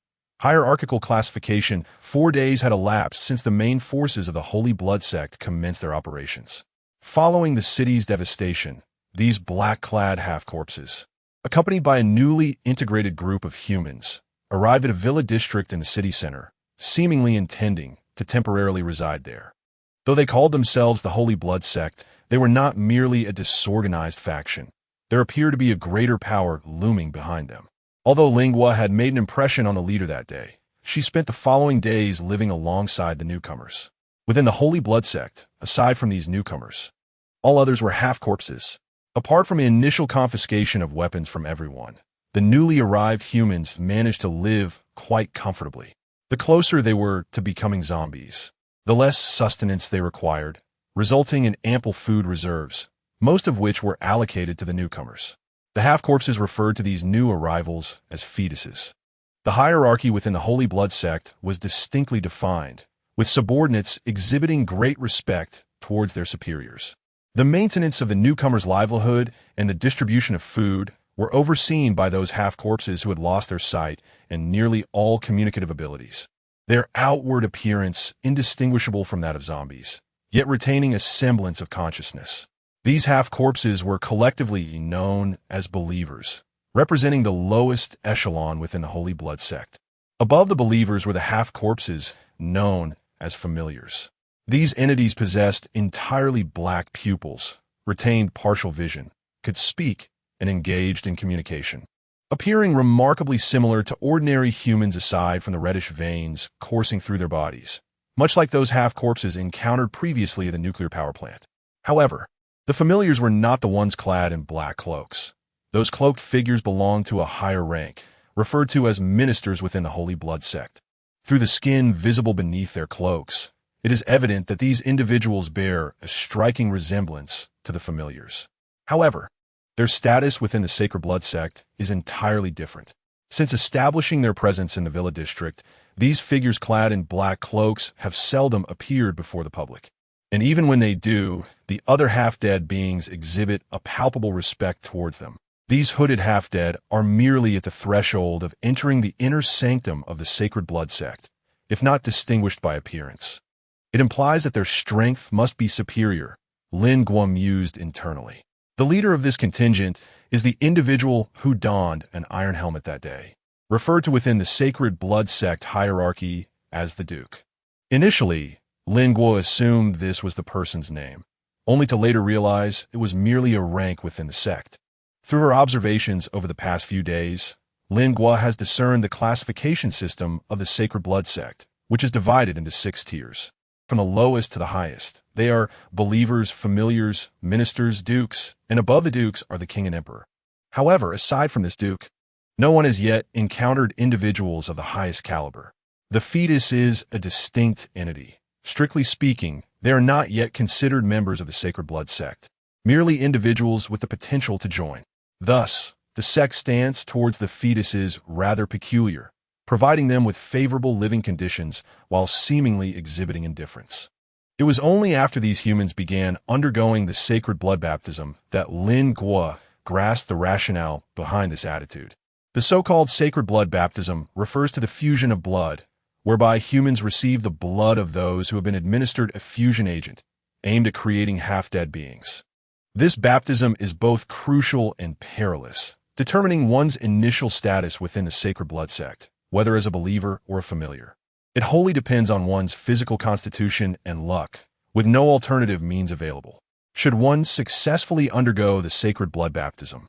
Speaker 1: Hierarchical classification. 4 days had elapsed since the main forces of the Holy Blood sect commenced their operations. Following the city's devastation, these black-clad half-corpses, accompanied by a newly integrated group of humans, arrived at a villa district in the city center, seemingly intending to temporarily reside there. Though they called themselves the Holy Blood Sect, they were not merely a disorganized faction. There appeared to be a greater power looming behind them. Although Lingua had made an impression on the leader that day, she spent the following days living alongside the newcomers. Within the Holy Blood Sect, aside from these newcomers, all others were half-corpses. Apart from the initial confiscation of weapons from everyone, the newly arrived humans managed to live quite comfortably. The closer they were to becoming zombies, the less sustenance they required, resulting in ample food reserves, most of which were allocated to the newcomers. The half-corpses referred to these new arrivals as fetuses. The hierarchy within the Holy Blood Sect was distinctly defined, with subordinates exhibiting great respect towards their superiors. The maintenance of the newcomers' livelihood and the distribution of food were overseen by those half-corpses who had lost their sight and nearly all communicative abilities. Their outward appearance indistinguishable from that of zombies, yet retaining a semblance of consciousness. These half-corpses were collectively known as believers, representing the lowest echelon within the Holy Blood Sect. Above the believers were the half-corpses known as familiars. These entities possessed entirely black pupils, retained partial vision, could speak, and engaged in communication. Appearing remarkably similar to ordinary humans aside from the reddish veins coursing through their bodies, much like those half-corpses encountered previously at the nuclear power plant. However, the familiars were not the ones clad in black cloaks. Those cloaked figures belonged to a higher rank, referred to as ministers within the Holy Blood Sect. Through the skin visible beneath their cloaks, it is evident that these individuals bear a striking resemblance to the familiars. However, their status within the Sacred Blood Sect is entirely different. Since establishing their presence in the Villa District, these figures clad in black cloaks have seldom appeared before the public. And even when they do, the other half-dead beings exhibit a palpable respect towards them. These hooded half-dead are merely at the threshold of entering the inner sanctum of the Sacred Blood Sect, if not distinguished by appearance. It implies that their strength must be superior, Lin Guo mused internally. The leader of this contingent is the individual who donned an iron helmet that day, referred to within the Sacred Blood Sect hierarchy as the Duke. Initially, Lin Guo assumed this was the person's name, only to later realize it was merely a rank within the sect. Through her observations over the past few days, Lin Guo has discerned the classification system of the Sacred Blood Sect, which is divided into 6 tiers. From the lowest to the highest, they are believers, familiars, ministers, dukes, and above the dukes are the king and emperor. However, aside from this duke, no one has yet encountered individuals of the highest caliber. The fetus is a distinct entity. Strictly speaking, they are not yet considered members of the Sacred Blood Sect, merely individuals with the potential to join. Thus, the sect's stance towards the fetus is rather peculiar, providing them with favorable living conditions while seemingly exhibiting indifference. It was only after these humans began undergoing the sacred blood baptism that Lin Guo grasped the rationale behind this attitude. The so-called sacred blood baptism refers to the fusion of blood, whereby humans receive the blood of those who have been administered a fusion agent aimed at creating half-dead beings. This baptism is both crucial and perilous, determining one's initial status within the Sacred Blood Sect, whether as a believer or a familiar. It wholly depends on one's physical constitution and luck, with no alternative means available. Should one successfully undergo the sacred blood baptism,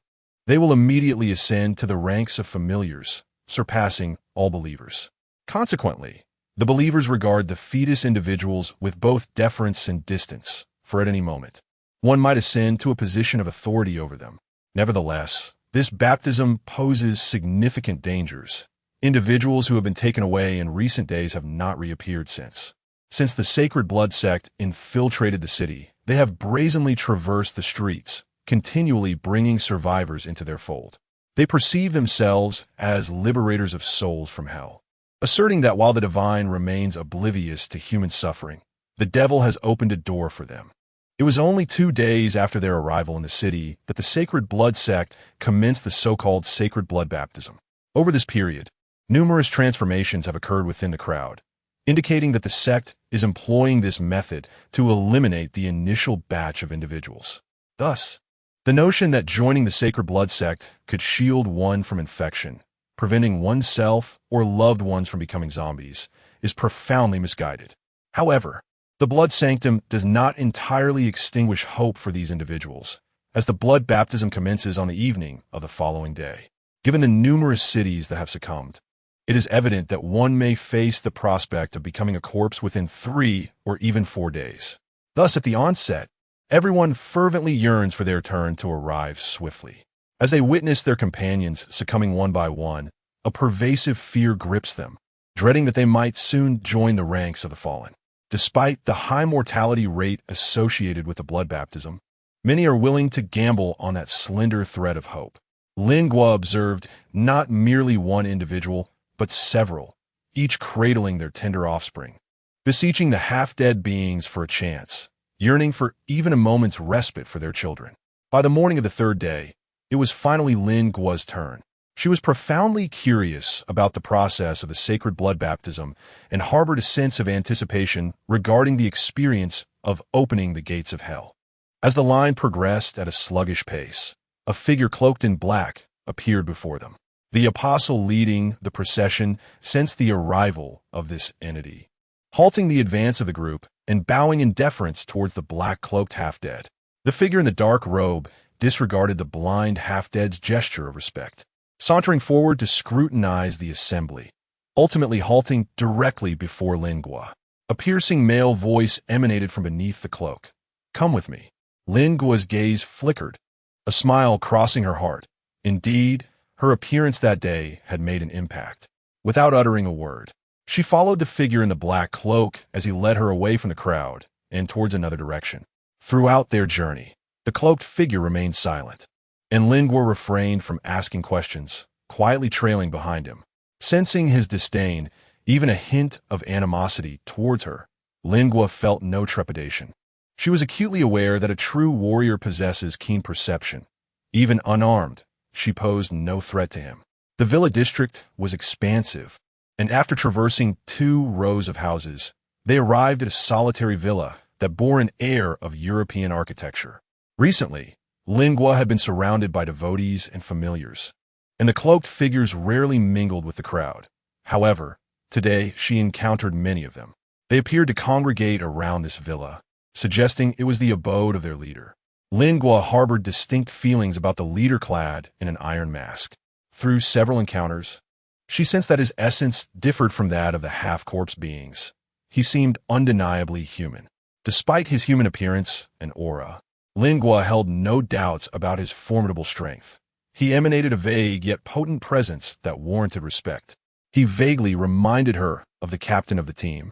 Speaker 1: they will immediately ascend to the ranks of familiars, surpassing all believers. Consequently, the believers regard the fetus individuals with both deference and distance, for at any moment, one might ascend to a position of authority over them. Nevertheless, this baptism poses significant dangers. Individuals who have been taken away in recent days have not reappeared since. Since the Sacred Blood Sect infiltrated the city, they have brazenly traversed the streets, continually bringing survivors into their fold. They perceive themselves as liberators of souls from hell, asserting that while the divine remains oblivious to human suffering, the devil has opened a door for them. It was only 2 days after their arrival in the city that the Sacred Blood Sect commenced the so-called Sacred Blood Baptism. Over this period, numerous transformations have occurred within the crowd, indicating that the sect is employing this method to eliminate the initial batch of individuals. Thus, the notion that joining the Sacred Blood Sect could shield one from infection, preventing oneself or loved ones from becoming zombies, is profoundly misguided. However, the blood sanctum does not entirely extinguish hope for these individuals, as the blood baptism commences on the evening of the following day. Given the numerous cities that have succumbed, it is evident that one may face the prospect of becoming a corpse within 3 or even 4 days. Thus, at the onset, everyone fervently yearns for their turn to arrive swiftly. As they witness their companions succumbing one by one, a pervasive fear grips them, dreading that they might soon join the ranks of the fallen. Despite the high mortality rate associated with the blood baptism, many are willing to gamble on that slender thread of hope. Lingua observed not merely one individual, but several, each cradling their tender offspring, beseeching the half-dead beings for a chance, yearning for even a moment's respite for their children. By the morning of the 3rd day, it was finally Lingua's turn. She was profoundly curious about the process of the sacred blood baptism and harbored a sense of anticipation regarding the experience of opening the gates of hell. As the line progressed at a sluggish pace, a figure cloaked in black appeared before them. The apostle leading the procession sensed the arrival of this entity, halting the advance of the group and bowing in deference towards the black-cloaked half-dead. The figure in the dark robe disregarded the blind half-dead's gesture of respect, sauntering forward to scrutinize the assembly, ultimately halting directly before Lingua. A piercing male voice emanated from beneath the cloak. "Come with me." Lingua's gaze flickered, a smile crossing her heart. Indeed, her appearance that day had made an impact. Without uttering a word, she followed the figure in the black cloak as he led her away from the crowd and towards another direction. Throughout their journey, the cloaked figure remained silent, and Lingua refrained from asking questions, quietly trailing behind him. Sensing his disdain, even a hint of animosity towards her, Lingua felt no trepidation. She was acutely aware that a true warrior possesses keen perception. Even unarmed, she posed no threat to him. The villa district was expansive, and after traversing 2 rows of houses, they arrived at a solitary villa that bore an air of European architecture. Recently, Lingua had been surrounded by devotees and familiars, and the cloaked figures rarely mingled with the crowd. However, today she encountered many of them. They appeared to congregate around this villa, suggesting it was the abode of their leader. Lingua harbored distinct feelings about the leader clad in an iron mask. Through several encounters, she sensed that his essence differed from that of the half-corpse beings. He seemed undeniably human. Despite his human appearance and aura, Lingua held no doubts about his formidable strength. He emanated a vague yet potent presence that warranted respect. He vaguely reminded her of the captain of the team,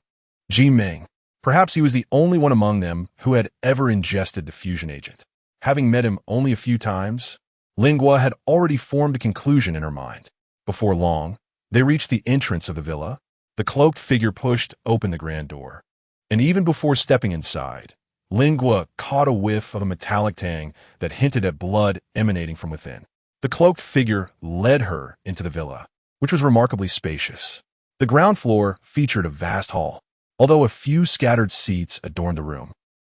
Speaker 1: Ji Ming. Perhaps he was the only one among them who had ever ingested the fusion agent. Having met him only a few times, Lingua had already formed a conclusion in her mind. Before long, they reached the entrance of the villa. The cloaked figure pushed open the grand door, and even before stepping inside, Lingua caught a whiff of a metallic tang that hinted at blood emanating from within. The cloaked figure led her into the villa, which was remarkably spacious. The ground floor featured a vast hall, although a few scattered seats adorned the room.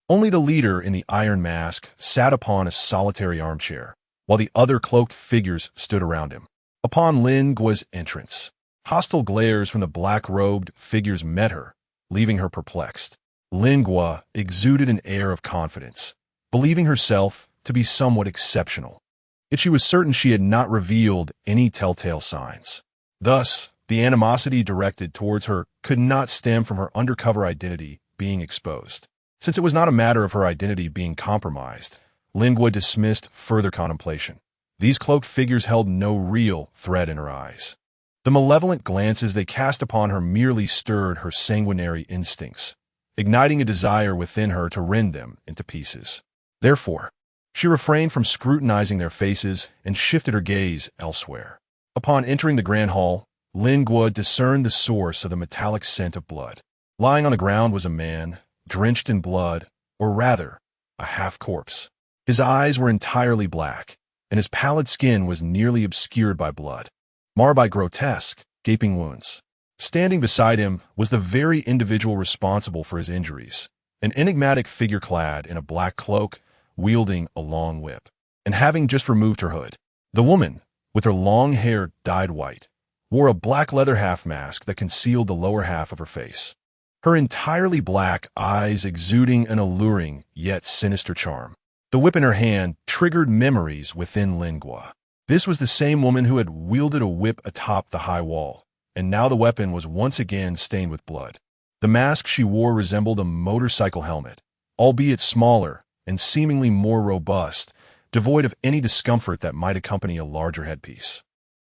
Speaker 1: Only the leader in the iron mask sat upon a solitary armchair, while the other cloaked figures stood around him. Upon Lingua's entrance, hostile glares from the black-robed figures met her, leaving her perplexed. Lingua exuded an air of confidence, believing herself to be somewhat exceptional. Yet she was certain she had not revealed any telltale signs. Thus, the animosity directed towards her could not stem from her undercover identity being exposed. Since it was not a matter of her identity being compromised, Lingua dismissed further contemplation. These cloaked figures held no real threat in her eyes. The malevolent glances they cast upon her merely stirred her sanguinary instincts, igniting a desire within her to rend them into pieces. Therefore, she refrained from scrutinizing their faces and shifted her gaze elsewhere. Upon entering the grand hall, Lingua discerned the source of the metallic scent of blood. Lying on the ground was a man, drenched in blood, or rather, a half-corpse. His eyes were entirely black, and his pallid skin was nearly obscured by blood, marred by grotesque, gaping wounds. Standing beside him was the very individual responsible for his injuries, an enigmatic figure clad in a black cloak, wielding a long whip, and having just removed her hood. The woman, with her long hair dyed white, wore a black leather half-mask that concealed the lower half of her face. her entirely black eyes exuding an alluring yet sinister charm. The whip in her hand triggered memories within Lingua. This was the same woman who had wielded a whip atop the high wall, and now the weapon was once again stained with blood. The mask she wore resembled a motorcycle helmet, albeit smaller and seemingly more robust, devoid of any discomfort that might accompany a larger headpiece.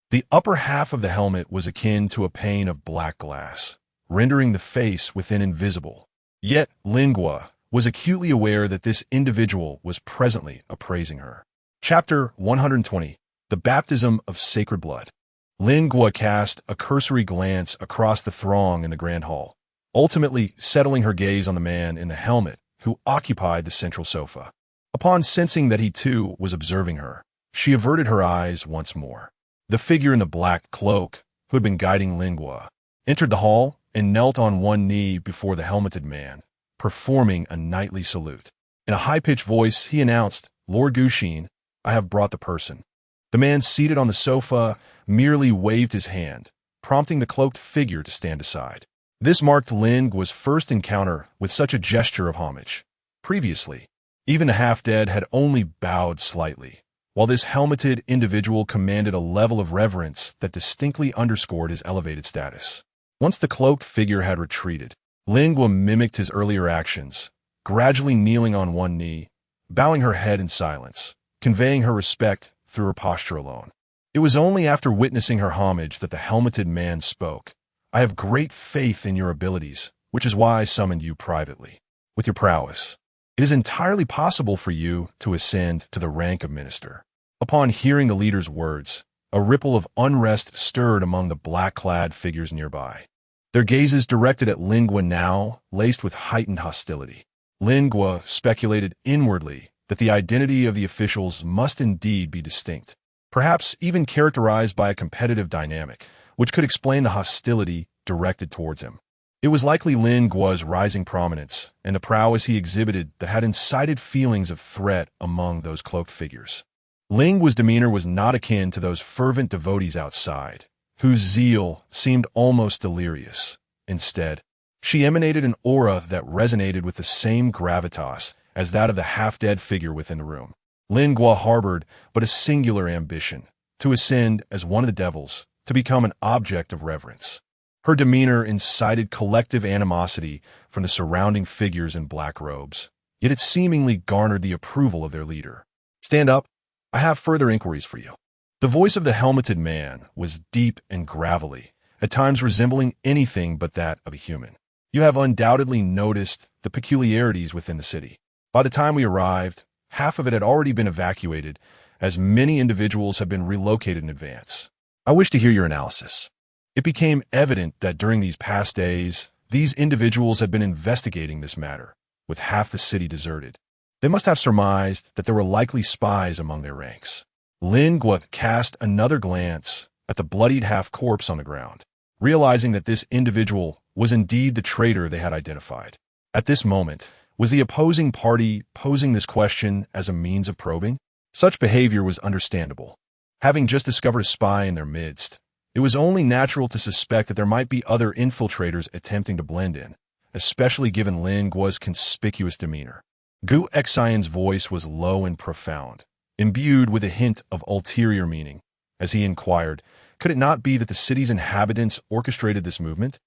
Speaker 1: The upper half of the helmet was akin to a pane of black glass, rendering the face within invisible. Yet Lingua was acutely aware that this individual was presently appraising her. Chapter 120. The Baptism of Sacred Blood. Lingua cast a cursory glance across the throng in the grand hall, ultimately settling her gaze on the man in the helmet who occupied the central sofa. Upon sensing that he too was observing her, she averted her eyes once more. The figure in the black cloak, who had been guiding Lingua, entered the hall and knelt on one knee before the helmeted man, performing a knightly salute. In a high-pitched voice, he announced, "Lord Gushin, I have brought the person." The man seated on the sofa merely waved his hand, prompting the cloaked figure to stand aside. This marked Lingua's first encounter with such a gesture of homage. Previously, even the half-dead had only bowed slightly, while this helmeted individual commanded a level of reverence that distinctly underscored his elevated status. Once the cloaked figure had retreated, Lingua mimicked his earlier actions, gradually kneeling on one knee, bowing her head in silence, conveying her respect through her posture alone. It was only after witnessing her homage that the helmeted man spoke. "I have great faith in your abilities, which is why I summoned you privately. With your prowess, it is entirely possible for you to ascend to the rank of minister." Upon hearing the leader's words, a ripple of unrest stirred among the black-clad figures nearby. Their gazes directed at Lingua now, laced with heightened hostility. Lingua speculated inwardly that the identity of the officials must indeed be distinct, perhaps even characterized by a competitive dynamic, which could explain the hostility directed towards him. It was likely Lingua's rising prominence and the prowess he exhibited that had incited feelings of threat among those cloaked figures. Lingua's demeanor was not akin to those fervent devotees outside, whose zeal seemed almost delirious. Instead, she emanated an aura that resonated with the same gravitas as that of the half-dead figure within the room. Lingua harbored but a singular ambition, to ascend as one of the devils, to become an object of reverence. Her demeanor incited collective animosity from the surrounding figures in black robes, yet it seemingly garnered the approval of their leader. "Stand up. I have further inquiries for you." The voice of the helmeted man was deep and gravelly, at times resembling anything but that of a human. "You have undoubtedly noticed the peculiarities within the city. By the time we arrived, half of it had already been evacuated, as many individuals had been relocated in advance. I wish to hear your analysis." It became evident that during these past days, these individuals had been investigating this matter, with half the city deserted. They must have surmised that there were likely spies among their ranks. Lingua cast another glance at the bloodied half-corpse on the ground, realizing that this individual was indeed the traitor they had identified. At this moment, was the opposing party posing this question as a means of probing? Such behavior was understandable. Having just discovered a spy in their midst, it was only natural to suspect that there might be other infiltrators attempting to blend in, especially given Lingua's conspicuous demeanor. Gu Xian's voice was low and profound, imbued with a hint of ulterior meaning, as he inquired, "Could it not be that the city's inhabitants orchestrated this movement?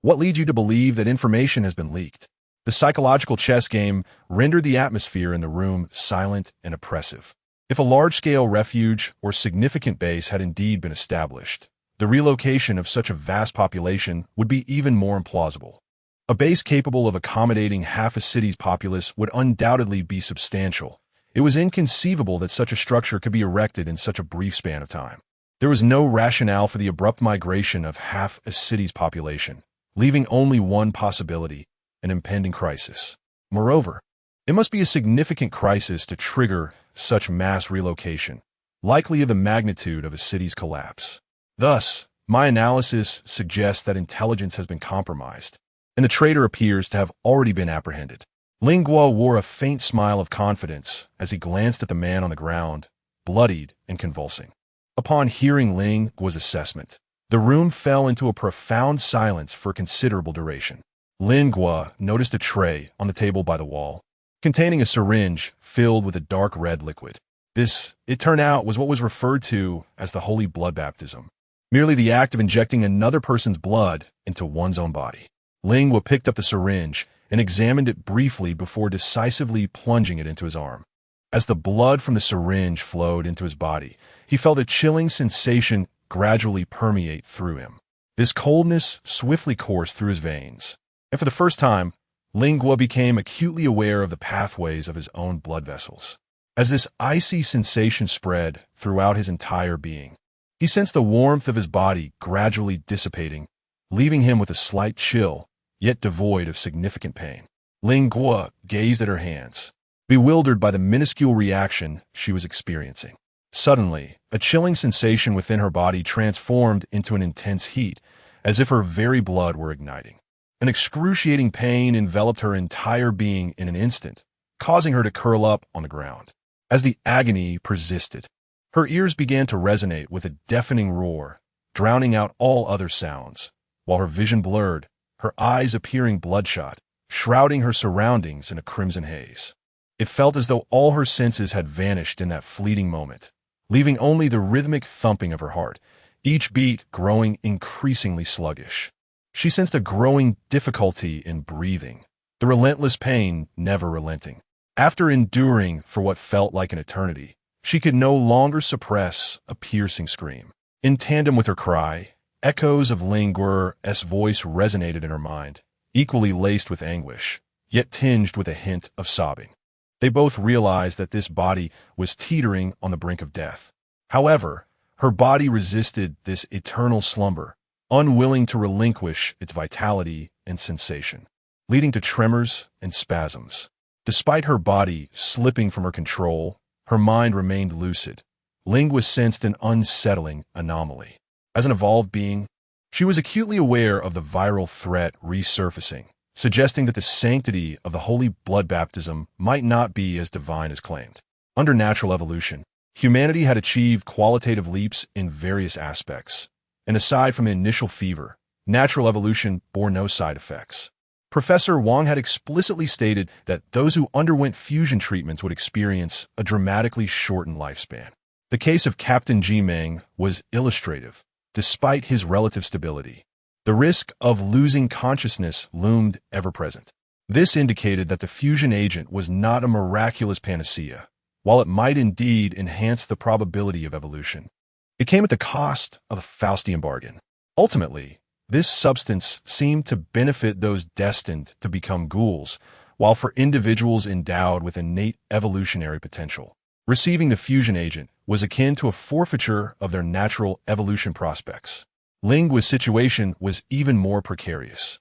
Speaker 1: What leads you to believe that information has been leaked?" The psychological chess game rendered the atmosphere in the room silent and oppressive. If a large-scale refuge or significant base had indeed been established, the relocation of such a vast population would be even more implausible. A base capable of accommodating half a city's populace would undoubtedly be substantial. It was inconceivable that such a structure could be erected in such a brief span of time. There was no rationale for the abrupt migration of half a city's population, leaving only one possibility: an impending crisis. Moreover, it must be a significant crisis to trigger such mass relocation, likely of the magnitude of a city's collapse. Thus, my analysis suggests that intelligence has been compromised, and the traitor appears to have already been apprehended. Lingua wore a faint smile of confidence as he glanced at the man on the ground, bloodied and convulsing. Upon hearing Lingua's assessment, the room fell into a profound silence for considerable duration. Lin Guo noticed a tray on the table by the wall, containing a syringe filled with a dark red liquid. This, it turned out, was what was referred to as the holy blood baptism, merely the act of injecting another person's blood into one's own body. Ling Guo picked up the syringe and examined it briefly before decisively plunging it into his arm. As the blood from the syringe flowed into his body, he felt a chilling sensation gradually permeate through him. This coldness swiftly coursed through his veins, and for the first time, Ling Guo became acutely aware of the pathways of his own blood vessels. As this icy sensation spread throughout his entire being, he sensed the warmth of his body gradually dissipating, leaving him with a slight chill, yet devoid of significant pain. Ling Guo gazed at her hands, bewildered by the minuscule reaction she was experiencing. Suddenly, a chilling sensation within her body transformed into an intense heat, as if her very blood were igniting. An excruciating pain enveloped her entire being in an instant, causing her to curl up on the ground. As the agony persisted, her ears began to resonate with a deafening roar, drowning out all other sounds, while her vision blurred, her eyes appearing bloodshot, shrouding her surroundings in a crimson haze. It felt as though all her senses had vanished in that fleeting moment, leaving only the rhythmic thumping of her heart, each beat growing increasingly sluggish. She sensed a growing difficulty in breathing, the relentless pain never relenting. After enduring for what felt like an eternity, she could no longer suppress a piercing scream. In tandem with her cry, echoes of Ling Guo's voice resonated in her mind, equally laced with anguish, yet tinged with a hint of sobbing. They both realized that this body was teetering on the brink of death. However, her body resisted this eternal slumber, unwilling to relinquish its vitality and sensation, leading to tremors and spasms. Despite her body slipping from her control, her mind remained lucid. Ling Guo sensed an unsettling anomaly. As an evolved being, she was acutely aware of the viral threat resurfacing, suggesting that the sanctity of the holy blood baptism might not be as divine as claimed. Under natural evolution, humanity had achieved qualitative leaps in various aspects, and aside from the initial fever, natural evolution bore no side effects. Professor Wang had explicitly stated that those who underwent fusion treatments would experience a dramatically shortened lifespan. The case of Captain Ji Meng was illustrative. Despite his relative stability, the risk of losing consciousness loomed ever-present. This indicated that the fusion agent was not a miraculous panacea, while it might indeed enhance the probability of evolution. It came at the cost of a Faustian bargain. Ultimately, this substance seemed to benefit those destined to become ghouls, while for individuals endowed with innate evolutionary potential, receiving the fusion agent was akin to a forfeiture of their natural evolution prospects. Ling Guo's situation was even more precarious.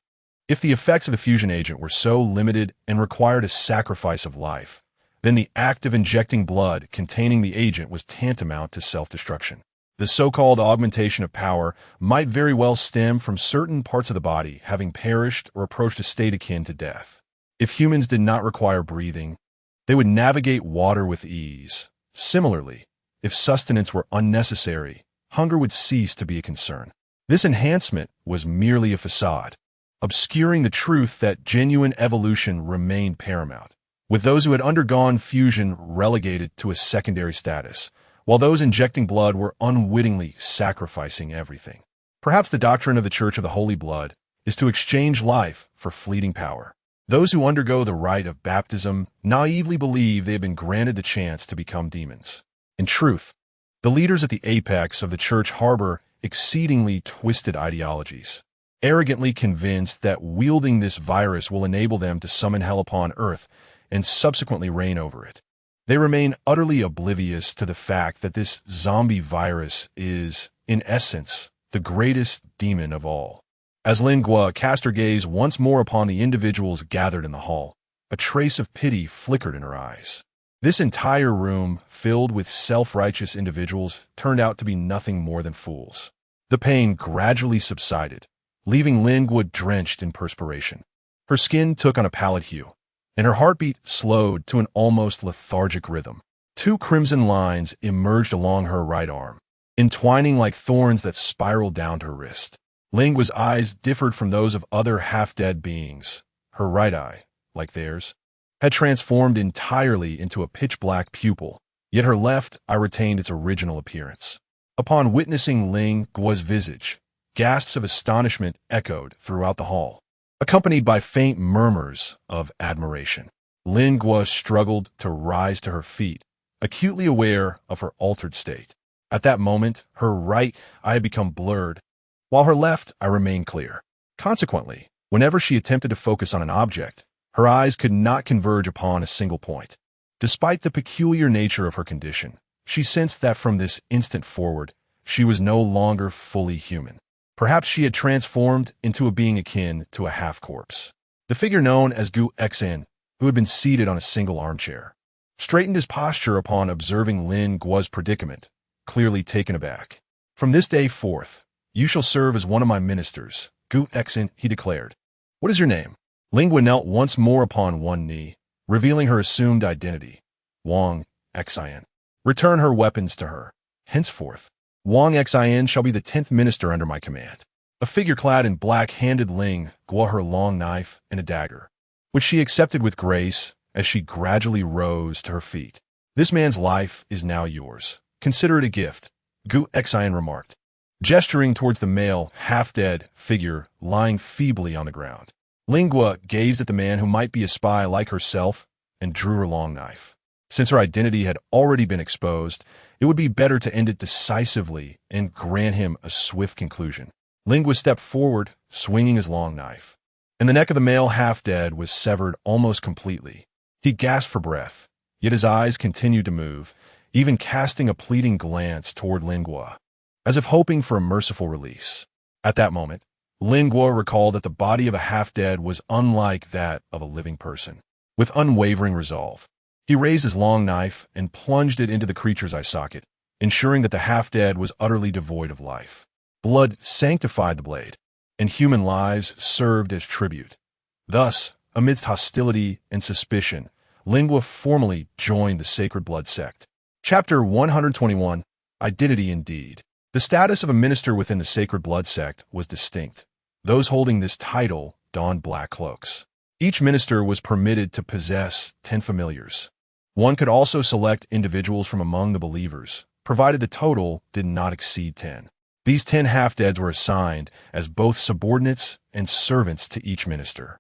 Speaker 1: If the effects of the fusion agent were so limited and required a sacrifice of life, then the act of injecting blood containing the agent was tantamount to self-destruction. The so-called augmentation of power might very well stem from certain parts of the body having perished or approached a state akin to death. If humans did not require breathing, they would navigate water with ease. Similarly, if sustenance were unnecessary, hunger would cease to be a concern. This enhancement was merely a facade, obscuring the truth that genuine evolution remained paramount, with those who had undergone fusion relegated to a secondary status, while those injecting blood were unwittingly sacrificing everything. Perhaps the doctrine of the Church of the Holy Blood is to exchange life for fleeting power. Those who undergo the rite of baptism naively believe they have been granted the chance to become demons. In truth, the leaders at the apex of the Church harbor exceedingly twisted ideologies, arrogantly convinced that wielding this virus will enable them to summon hell upon earth and subsequently reign over it. They remain utterly oblivious to the fact that this zombie virus is, in essence, the greatest demon of all. As Lin Guo cast her gaze once more upon the individuals gathered in the hall, a trace of pity flickered in her eyes. This entire room, filled with self-righteous individuals, turned out to be nothing more than fools. The pain gradually subsided, leaving Lin Guo drenched in perspiration. Her skin took on a pallid hue, and her heartbeat slowed to an almost lethargic rhythm. 2 crimson lines emerged along her right arm, entwining like thorns that spiraled down to her wrist. Lingua's eyes differed from those of other half-dead beings. Her right eye, like theirs, had transformed entirely into a pitch-black pupil, yet her left eye retained its original appearance. Upon witnessing Lingua's visage, gasps of astonishment echoed throughout the hall, accompanied by faint murmurs of admiration. Lingua struggled to rise to her feet, acutely aware of her altered state. At that moment, her right eye had become blurred, while her left eye remained clear. Consequently, whenever she attempted to focus on an object, her eyes could not converge upon a single point. Despite the peculiar nature of her condition, she sensed that from this instant forward, she was no longer fully human. Perhaps she had transformed into a being akin to a half-corpse. The figure known as Gu Xin, who had been seated on a single armchair, straightened his posture upon observing Lin Guo's predicament, clearly taken aback. "From this day forth, you shall serve as one of my ministers," Gu Xin, he declared. "What is your name?" Lingua knelt once more upon one knee, revealing her assumed identity. "Wang Xin. Return her weapons to her. Henceforth, Wang Xin shall be the 10th minister under my command." A figure clad in black handed Ling Guo her long knife and a dagger, which she accepted with grace as she gradually rose to her feet. "This man's life is now yours. Consider it a gift," Gu Xin remarked, gesturing towards the male, half-dead figure lying feebly on the ground. Lingua gazed at the man who might be a spy like herself and drew her long knife. Since her identity had already been exposed, it would be better to end it decisively and grant him a swift conclusion. Lingua stepped forward, swinging his long knife, and the neck of the male half-dead was severed almost completely. He gasped for breath, yet his eyes continued to move, even casting a pleading glance toward Lingua, as if hoping for a merciful release. At that moment, Lingua recalled that the body of a half-dead was unlike that of a living person. With unwavering resolve, he raised his long knife and plunged it into the creature's eye socket, ensuring that the half-dead was utterly devoid of life. Blood sanctified the blade, and human lives served as tribute. Thus, amidst hostility and suspicion, Lingua formally joined the Sacred Blood sect. Chapter 121, Identity Indeed. The status of a minister within the Sacred Blood sect was distinct. Those holding this title donned black cloaks. Each minister was permitted to possess 10 familiars. One could also select individuals from among the believers, provided the total did not exceed 10. These 10 half-deads were assigned as both subordinates and servants to each minister,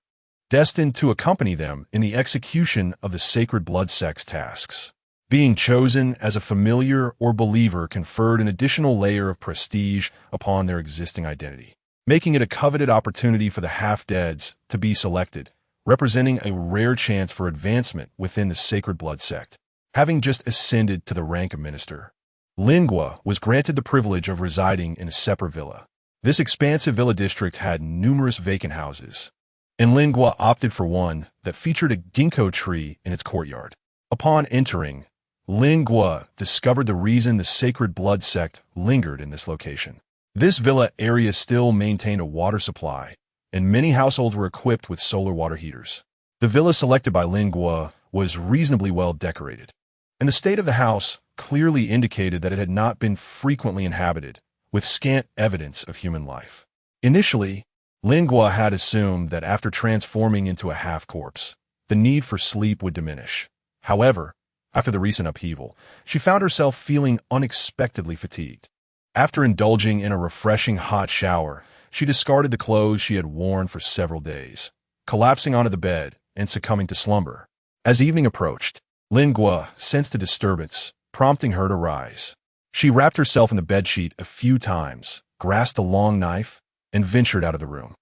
Speaker 1: destined to accompany them in the execution of the Sacred Blood sect's tasks. Being chosen as a familiar or believer conferred an additional layer of prestige upon their existing identity, making it a coveted opportunity for the half-deads to be selected, representing a rare chance for advancement within the Sacred Blood sect. Having just ascended to the rank of minister, Lingua was granted the privilege of residing in a separate villa. This expansive villa district had numerous vacant houses, and Lingua opted for one that featured a ginkgo tree in its courtyard. Upon entering, Lingua discovered the reason the Sacred Blood sect lingered in this location. This villa area still maintained a water supply, and many households were equipped with solar water heaters. The villa selected by Lingua was reasonably well decorated, and the state of the house clearly indicated that it had not been frequently inhabited, with scant evidence of human life. Initially, Lingua had assumed that after transforming into a half-corpse, the need for sleep would diminish. However, after the recent upheaval, she found herself feeling unexpectedly fatigued. After indulging in a refreshing hot shower, she discarded the clothes she had worn for several days, collapsing onto the bed and succumbing to slumber. As evening approached, Lingua sensed a disturbance, prompting her to rise. She wrapped herself in the bedsheet a few times, grasped a long knife, and ventured out of the room.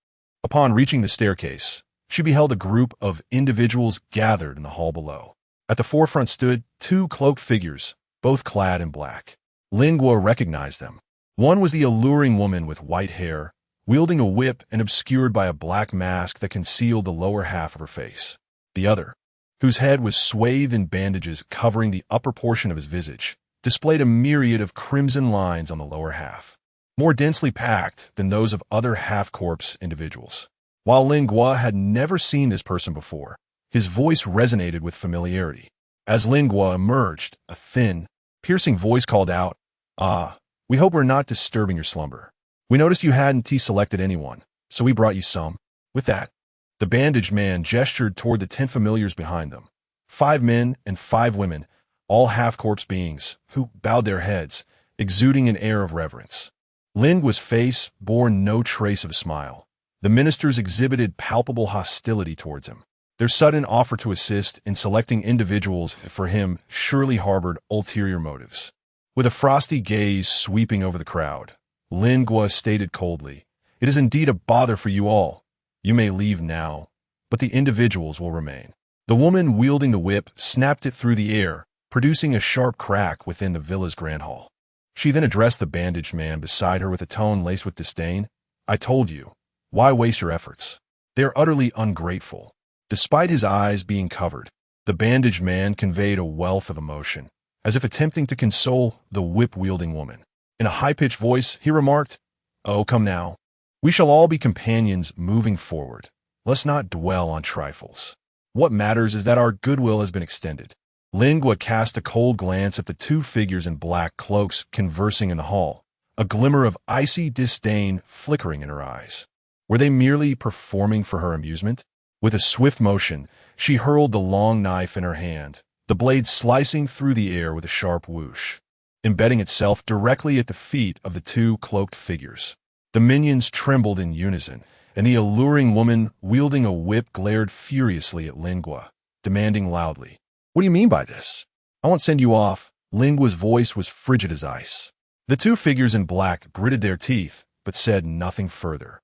Speaker 1: Upon reaching the staircase, she beheld a group of individuals gathered in the hall below. At the forefront stood 2 cloaked figures, both clad in black. Lingua recognized them. One was the alluring woman with white hair, wielding a whip and obscured by a black mask that concealed the lower half of her face. The other, whose head was swathed in bandages covering the upper portion of his visage, displayed a myriad of crimson lines on the lower half, more densely packed than those of other half-corpse individuals. While Lingua had never seen this person before, his voice resonated with familiarity. As Lingua emerged, a thin, piercing voice called out, "Ah, we hope we're not disturbing your slumber. We noticed you hadn't selected anyone, so we brought you some. With that, the bandaged man gestured toward the 10 familiars behind them. 5 men and 5 women, all half-corpse beings, who bowed their heads, exuding an air of reverence. Lingua's face bore no trace of a smile. The ministers exhibited palpable hostility towards him. Their sudden offer to assist in selecting individuals for him surely harbored ulterior motives. With a frosty gaze sweeping over the crowd, Lingua stated coldly, "It is indeed a bother for you all. You may leave now, but the individuals will remain." The woman wielding the whip snapped it through the air, producing a sharp crack within the villa's grand hall. She then addressed the bandaged man beside her with a tone laced with disdain. "I told you, why waste your efforts? They are utterly ungrateful." Despite his eyes being covered, the bandaged man conveyed a wealth of emotion, as if attempting to console the whip-wielding woman. In a high-pitched voice, he remarked, "Oh, come now. We shall all be companions moving forward. Let's not dwell on trifles. What matters is that our goodwill has been extended." Lingua cast a cold glance at the 2 figures in black cloaks conversing in the hall, a glimmer of icy disdain flickering in her eyes. Were they merely performing for her amusement? With a swift motion, she hurled the long knife in her hand, the blade slicing through the air with a sharp whoosh, embedding itself directly at the feet of the 2 cloaked figures. The minions trembled in unison, and the alluring woman wielding a whip glared furiously at Lingua, demanding loudly, "What do you mean by this? I won't send you off." Lingua's voice was frigid as ice. The 2 figures in black gritted their teeth, but said nothing further.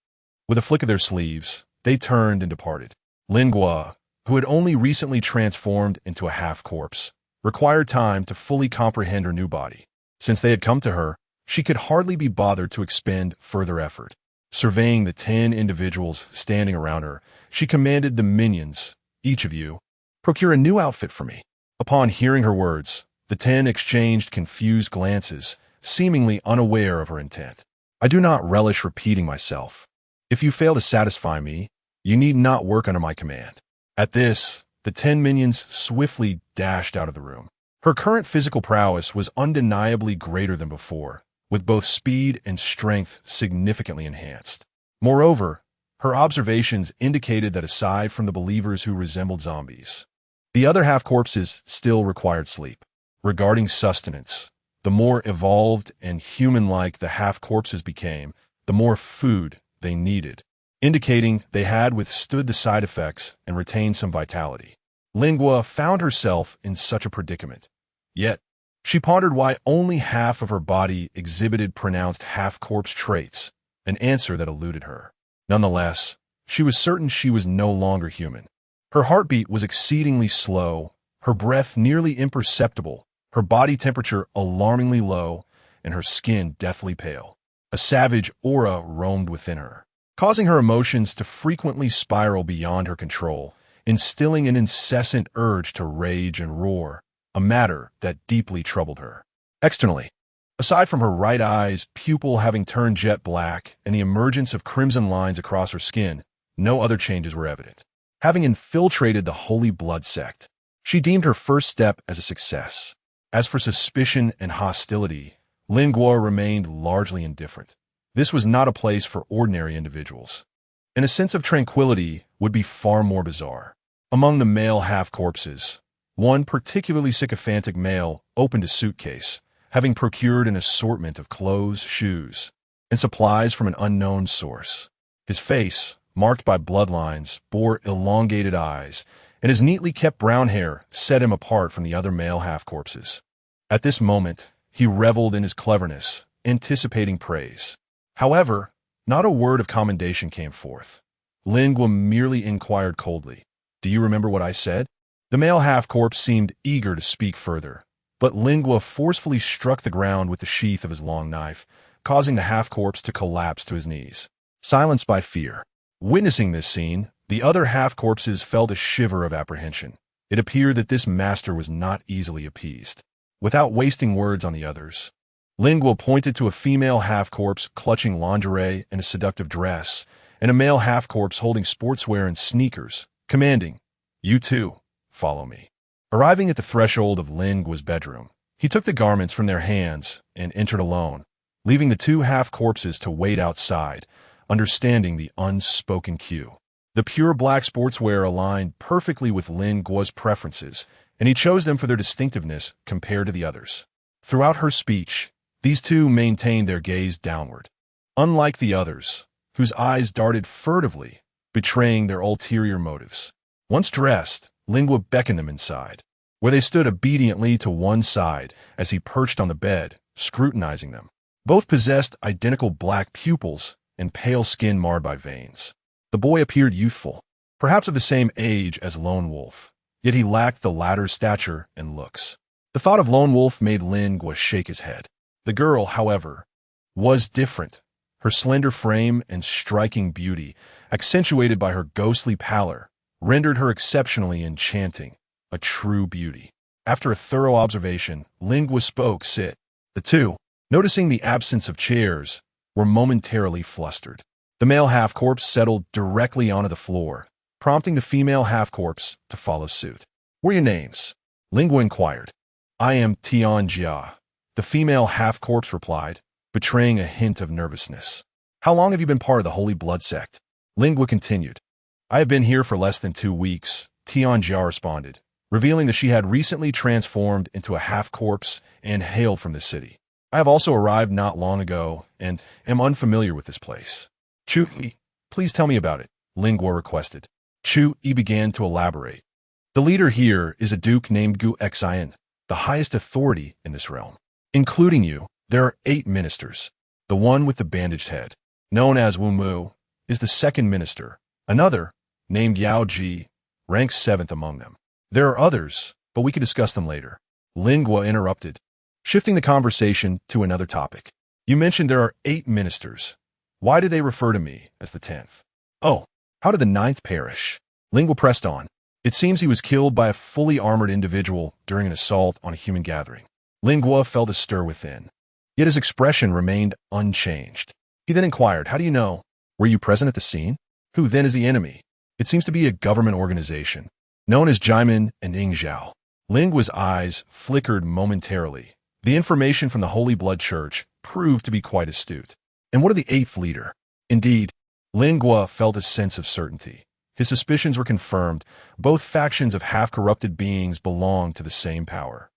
Speaker 1: With a flick of their sleeves, they turned and departed. Lingua, who had only recently transformed into a half-corpse, required time to fully comprehend her new body. Since they had come to her, she could hardly be bothered to expend further effort. Surveying the 10 individuals standing around her, she commanded the minions, "Each of you, procure a new outfit for me." Upon hearing her words, the 10 exchanged confused glances, seemingly unaware of her intent. "I do not relish repeating myself. If you fail to satisfy me, you need not work under my command." At this, the 10 minions swiftly dashed out of the room. Her current physical prowess was undeniably greater than before, with both speed and strength significantly enhanced. Moreover, her observations indicated that aside from the believers who resembled zombies, the other half-corpses still required sleep. Regarding sustenance, the more evolved and human-like the half-corpses became, the more food they needed, indicating they had withstood the side effects and retained some vitality. Lingua found herself in such a predicament. Yet, she pondered why only half of her body exhibited pronounced half-corpse traits, an answer that eluded her. Nonetheless, she was certain she was no longer human. Her heartbeat was exceedingly slow, her breath nearly imperceptible, her body temperature alarmingly low, and her skin deathly pale. A savage aura roamed within her, causing her emotions to frequently spiral beyond her control, instilling an incessant urge to rage and roar, a matter that deeply troubled her. Externally, aside from her right eye's pupil having turned jet black and the emergence of crimson lines across her skin, no other changes were evident. Having infiltrated the Holy Blood sect, she deemed her first step as a success. As for suspicion and hostility, Lingua remained largely indifferent. This was not a place for ordinary individuals, and a sense of tranquility would be far more bizarre. Among the male half-corpses, one particularly sycophantic male opened a suitcase, having procured an assortment of clothes, shoes, and supplies from an unknown source. His face, marked by bloodlines, bore elongated eyes, and his neatly kept brown hair set him apart from the other male half-corpses. At this moment, he reveled in his cleverness, anticipating praise. However, not a word of commendation came forth. Lingua merely inquired coldly, "Do you remember what I said?" The male half-corpse seemed eager to speak further, but Lingua forcefully struck the ground with the sheath of his long knife, causing the half-corpse to collapse to his knees. Silenced by fear. Witnessing this scene, the other half-corpses felt a shiver of apprehension. It appeared that this master was not easily appeased. Without wasting words on the others, Lingua pointed to a female half-corpse clutching lingerie and a seductive dress, and a male half-corpse holding sportswear and sneakers, commanding, "You too, follow me." Arriving at the threshold of Lingua's bedroom, he took the garments from their hands and entered alone, leaving the two half-corpses to wait outside, understanding the unspoken cue. The pure black sportswear aligned perfectly with Lin Guo's preferences, and he chose them for their distinctiveness compared to the others. Throughout her speech, these two maintained their gaze downward. Unlike the others, whose eyes darted furtively, betraying their ulterior motives. Once dressed, Lin Guo beckoned them inside, where they stood obediently to one side as he perched on the bed, scrutinizing them. Both possessed identical black pupils and pale skin marred by veins. The boy appeared youthful, perhaps of the same age as Lone Wolf, yet he lacked the latter's stature and looks. The thought of Lone Wolf made Lin Guo shake his head. The girl, however, was different. Her slender frame and striking beauty, accentuated by her ghostly pallor, rendered her exceptionally enchanting, a true beauty. After a thorough observation, Lin Guo spoke. Sit. The two, noticing the absence of chairs, were momentarily flustered. The male half-corpse settled directly onto the floor, prompting the female half-corpse to follow suit. "What are your names?" Lin Guo inquired. "I am Tian Jia," the female half-corpse replied, betraying a hint of nervousness. "How long have you been part of the Holy Blood sect?" Lin Guo continued. "I have been here for less than 2 weeks," Tian Jia responded, revealing that she had recently transformed into a half-corpse and hailed from the city. "I have also arrived not long ago and am unfamiliar with this place." "Chu Yi, please tell me about it," Lin Guo requested. Chu Yi began to elaborate. "The leader here is a duke named Gu Xian, the highest authority in this realm. Including you, there are 8 ministers. The one with the bandaged head, known as Wu Mu, is the second minister. Another, named Yao Ji, ranks 7th among them. There are others, but we can discuss them later." Lin Guo interrupted, shifting the conversation to another topic. "You mentioned there are 8 ministers. Why do they refer to me as the 10th? Oh, how did the 9th perish?" Lin Guo pressed on. "It seems he was killed by a fully armored individual during an assault on a human gathering." Lin Guo felt a stir within, yet his expression remained unchanged. He then inquired, "How do you know? Were you present at the scene? Who then is the enemy?" "It seems to be a government organization, known as Jaimin and Ingzhao." Lin Guo's eyes flickered momentarily. The information from the Holy Blood Church proved to be quite astute. "And what of the 8th leader?" Indeed, Lin Guo felt a sense of certainty. His suspicions were confirmed. Both factions of half-corrupted beings belonged to the same power.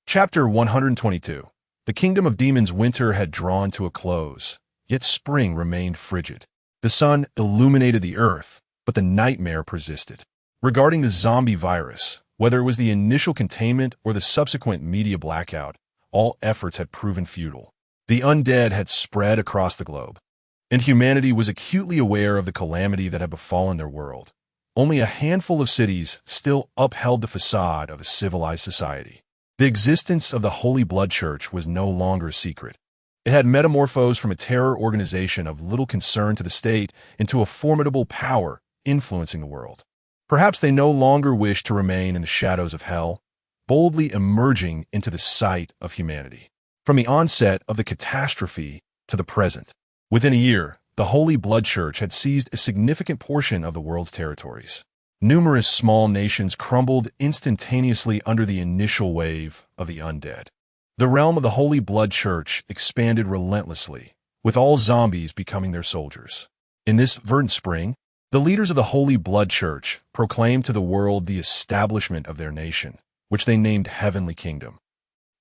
Speaker 1: Chapter 122. The Kingdom of Demons' winter had drawn to a close, yet spring remained frigid. The sun illuminated the earth, but the nightmare persisted. Regarding the zombie virus, whether it was the initial containment or the subsequent media blackout, all efforts had proven futile. The undead had spread across the globe, and humanity was acutely aware of the calamity that had befallen their world. Only a handful of cities still upheld the facade of a civilized society. The existence of the Holy Blood Church was no longer a secret. It had metamorphosed from a terror organization of little concern to the state into a formidable power influencing the world. Perhaps they no longer wished to remain in the shadows of hell, boldly emerging into the sight of humanity. From the onset of the catastrophe to the present, within a year, the Holy Blood Church had seized a significant portion of the world's territories. Numerous small nations crumbled instantaneously under the initial wave of the undead. The realm of the Holy Blood Church expanded relentlessly, with all zombies becoming their soldiers. In this verdant spring, the leaders of the Holy Blood Church proclaimed to the world the establishment of their nation, which they named Heavenly Kingdom.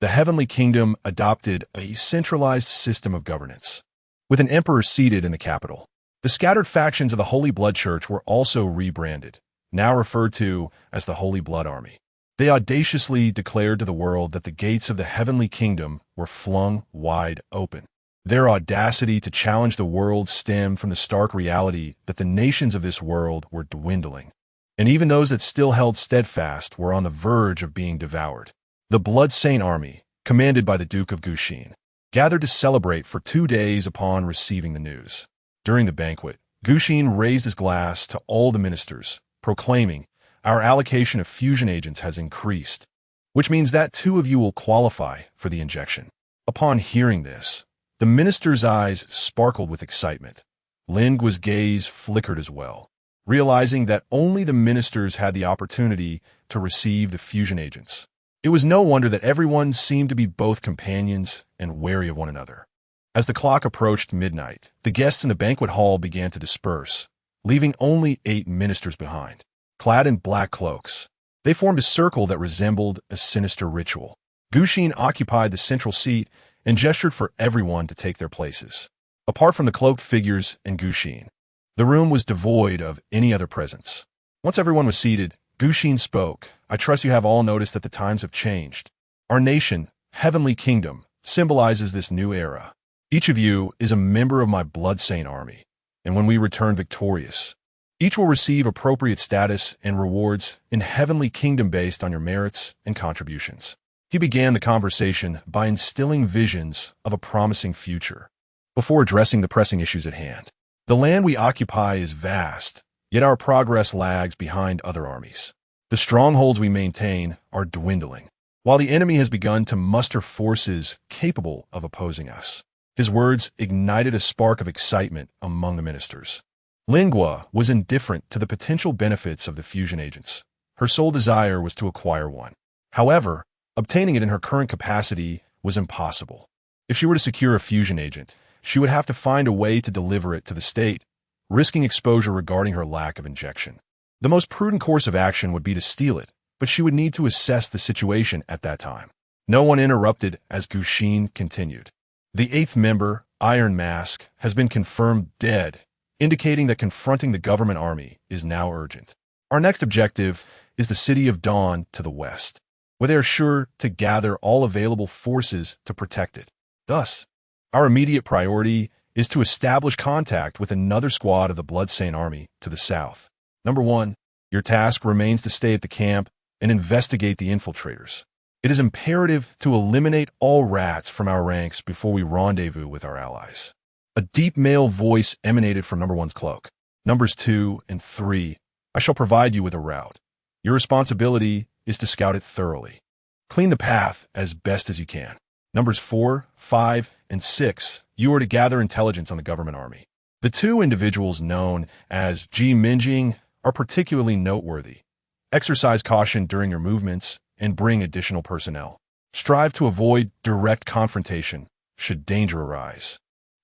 Speaker 1: The Heavenly Kingdom adopted a centralized system of governance, with an emperor seated in the capital. The scattered factions of the Holy Blood Church were also rebranded, now referred to as the Holy Blood Army. They audaciously declared to the world that the gates of the Heavenly Kingdom were flung wide open. Their audacity to challenge the world stemmed from the stark reality that the nations of this world were dwindling, and even those that still held steadfast were on the verge of being devoured. The Blood Saint Army, commanded by the Duke of Guxin, gathered to celebrate for 2 days upon receiving the news. During the banquet, Guxin raised his glass to all the ministers, proclaiming, "Our allocation of fusion agents has increased, which means that 2 of you will qualify for the injection." Upon hearing this, the minister's eyes sparkled with excitement. Lin Guo's gaze flickered as well, realizing that only the ministers had the opportunity to receive the fusion agents. It was no wonder that everyone seemed to be both companions and wary of one another. As the clock approached midnight, the guests in the banquet hall began to disperse, leaving only 8 ministers behind. Clad in black cloaks, they formed a circle that resembled a sinister ritual. Gusheen occupied the central seat and gestured for everyone to take their places. Apart from the cloaked figures and Gusheen, the room was devoid of any other presence. Once everyone was seated, Gusheen spoke. "I trust you have all noticed that the times have changed. Our nation, Heavenly Kingdom, symbolizes this new era. Each of you is a member of my blood-saint army, and when we return victorious, each will receive appropriate status and rewards in Heavenly Kingdom based on your merits and contributions." He began the conversation by instilling visions of a promising future, before addressing the pressing issues at hand. The land we occupy is vast, yet our progress lags behind other armies. The strongholds we maintain are dwindling, while the enemy has begun to muster forces capable of opposing us. His words ignited a spark of excitement among the ministers. Lingua was indifferent to the potential benefits of the fusion agents. Her sole desire was to acquire one. However, obtaining it in her current capacity was impossible. If she were to secure a fusion agent, she would have to find a way to deliver it to the state, risking exposure regarding her lack of injection. The most prudent course of action would be to steal it, but she would need to assess the situation at that time. No one interrupted as Gusheen continued. "The 8th member, Iron Mask, has been confirmed dead, indicating that confronting the government army is now urgent. Our next objective is the city of Dawn to the west, where they are sure to gather all available forces to protect it. Thus, our immediate priority is to establish contact with another squad of the Bloodsaint Army to the south. Number 1, your task remains to stay at the camp and investigate the infiltrators. It is imperative to eliminate all rats from our ranks before we rendezvous with our allies." A deep male voice emanated from Number 1's cloak. "Numbers 2 and 3, I shall provide you with a route. Your responsibility is to scout it thoroughly. Clean the path as best as you can. Numbers 4, 5, and 6, you are to gather intelligence on the government army. The 2 individuals known as Ji Minjing are particularly noteworthy. Exercise caution during your movements and bring additional personnel. Strive to avoid direct confrontation should danger arise.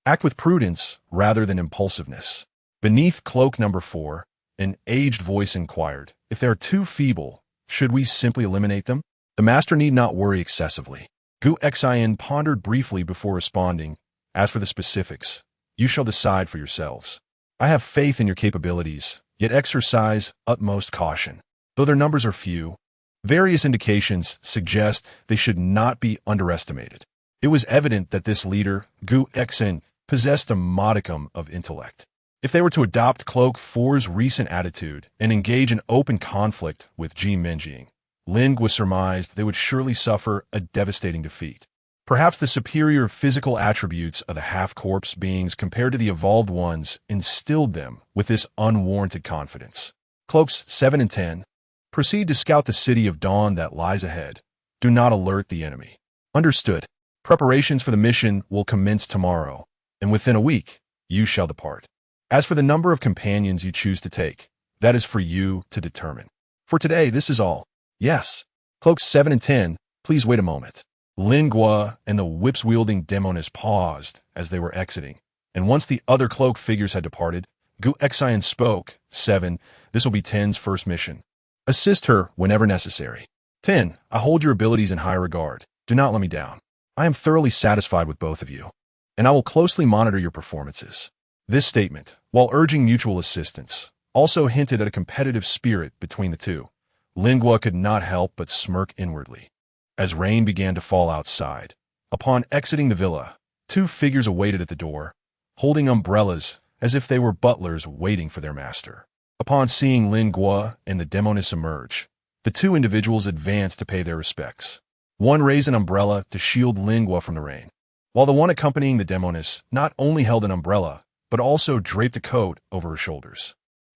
Speaker 1: Act with prudence rather than impulsiveness." Beneath cloak number 4, an aged voice inquired, "If they are too feeble, should we simply eliminate them?" The master need not worry excessively. Gu Xian pondered briefly before responding, "As for the specifics, you shall decide for yourselves. I have faith in your capabilities, yet exercise utmost caution. Though their numbers are few, various indications suggest they should not be underestimated." It was evident that this leader, Gu Xian, possessed a modicum of intellect. If they were to adopt Cloak 4's recent attitude and engage in open conflict with Ji Minjing, Lingua surmised they would surely suffer a devastating defeat. Perhaps the superior physical attributes of the half-corpse beings compared to the evolved ones instilled them with this unwarranted confidence. Cloaks 7 and 10, proceed to scout the city of Dawn that lies ahead. Do not alert the enemy. Understood. Preparations for the mission will commence tomorrow, and within a week, you shall depart. As for the number of companions you choose to take, that is for you to determine. For today, this is all. Yes. Cloaks 7 and 10, please wait a moment. Lingua and the whips-wielding demoness paused as they were exiting, and once the other cloak figures had departed, Gu Xian spoke. 7, this will be 10's first mission. Assist her whenever necessary. 10, I hold your abilities in high regard. Do not let me down. I am thoroughly satisfied with both of you, and I will closely monitor your performances. This statement, while urging mutual assistance, also hinted at a competitive spirit between the two. Lingua could not help but smirk inwardly. As rain began to fall outside, upon exiting the villa, 2 figures awaited at the door, holding umbrellas as if they were butlers waiting for their master. Upon seeing Lingua and the demoness emerge, the 2 individuals advanced to pay their respects. One raised an umbrella to shield Lingua from the rain, while the one accompanying the demoness not only held an umbrella, but also draped a coat over her shoulders.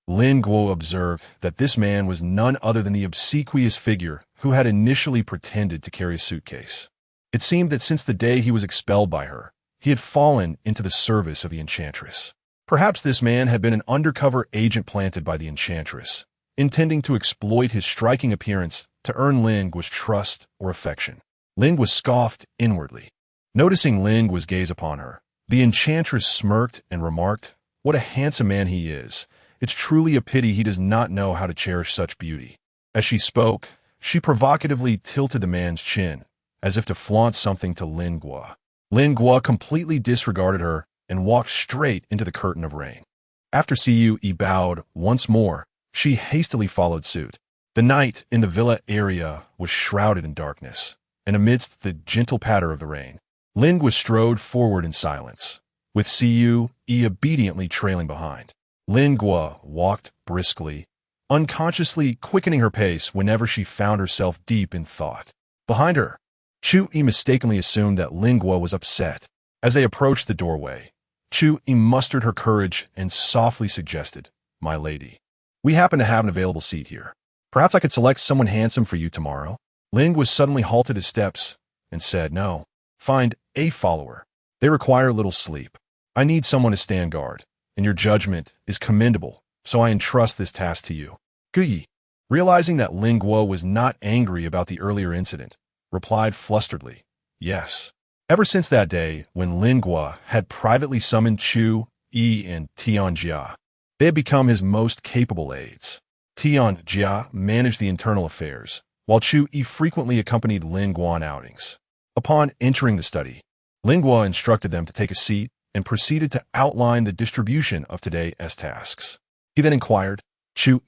Speaker 1: Lingua observed that this man was none other than the obsequious figure who had initially pretended to carry a suitcase. It seemed that since the day he was expelled by her, he had fallen into the service of the Enchantress. Perhaps this man had been an undercover agent planted by the Enchantress, intending to exploit his striking appearance to earn Lingua's trust or affection. Lingua scoffed inwardly. Noticing Lingua's gaze upon her, The enchantress smirked and remarked, "What a handsome man he is. It's truly a pity he does not know how to cherish such beauty." As she spoke, she provocatively tilted the man's chin, as if to flaunt something to Lin Guo. Lin Guo completely disregarded her and walked straight into the curtain of rain. After Siyu bowed once more, she hastily followed suit. The night in the villa area was shrouded in darkness, and amidst the gentle patter of the rain, Lin Guo strode forward in silence, with Siyu obediently trailing behind. Lin Guo walked briskly, unconsciously quickening her pace whenever she found herself deep in thought. Behind her, Chu mistakenly assumed that Lin Guo was upset. As they approached the doorway, Chu mustered her courage and softly suggested, "My lady, we happen to have an available seat here. Perhaps I could select someone handsome for you tomorrow." Lin Guo suddenly halted his steps and said, "No, find a follower. They require little sleep. I need someone to stand guard, and your judgment is commendable, so I entrust this task to you." Guyi, realizing that Lin Guo was not angry about the earlier incident, replied flusteredly, "Yes." Ever since that day when Lin Guo had privately summoned Chu and Tianjia, they had become his most capable aides. Tianjia managed the internal affairs, while Chu frequently accompanied Lin Guo on outings. Upon entering the study, Lin Guo instructed them to take a seat and proceeded to outline the distribution of today's tasks. He then inquired, "Chu,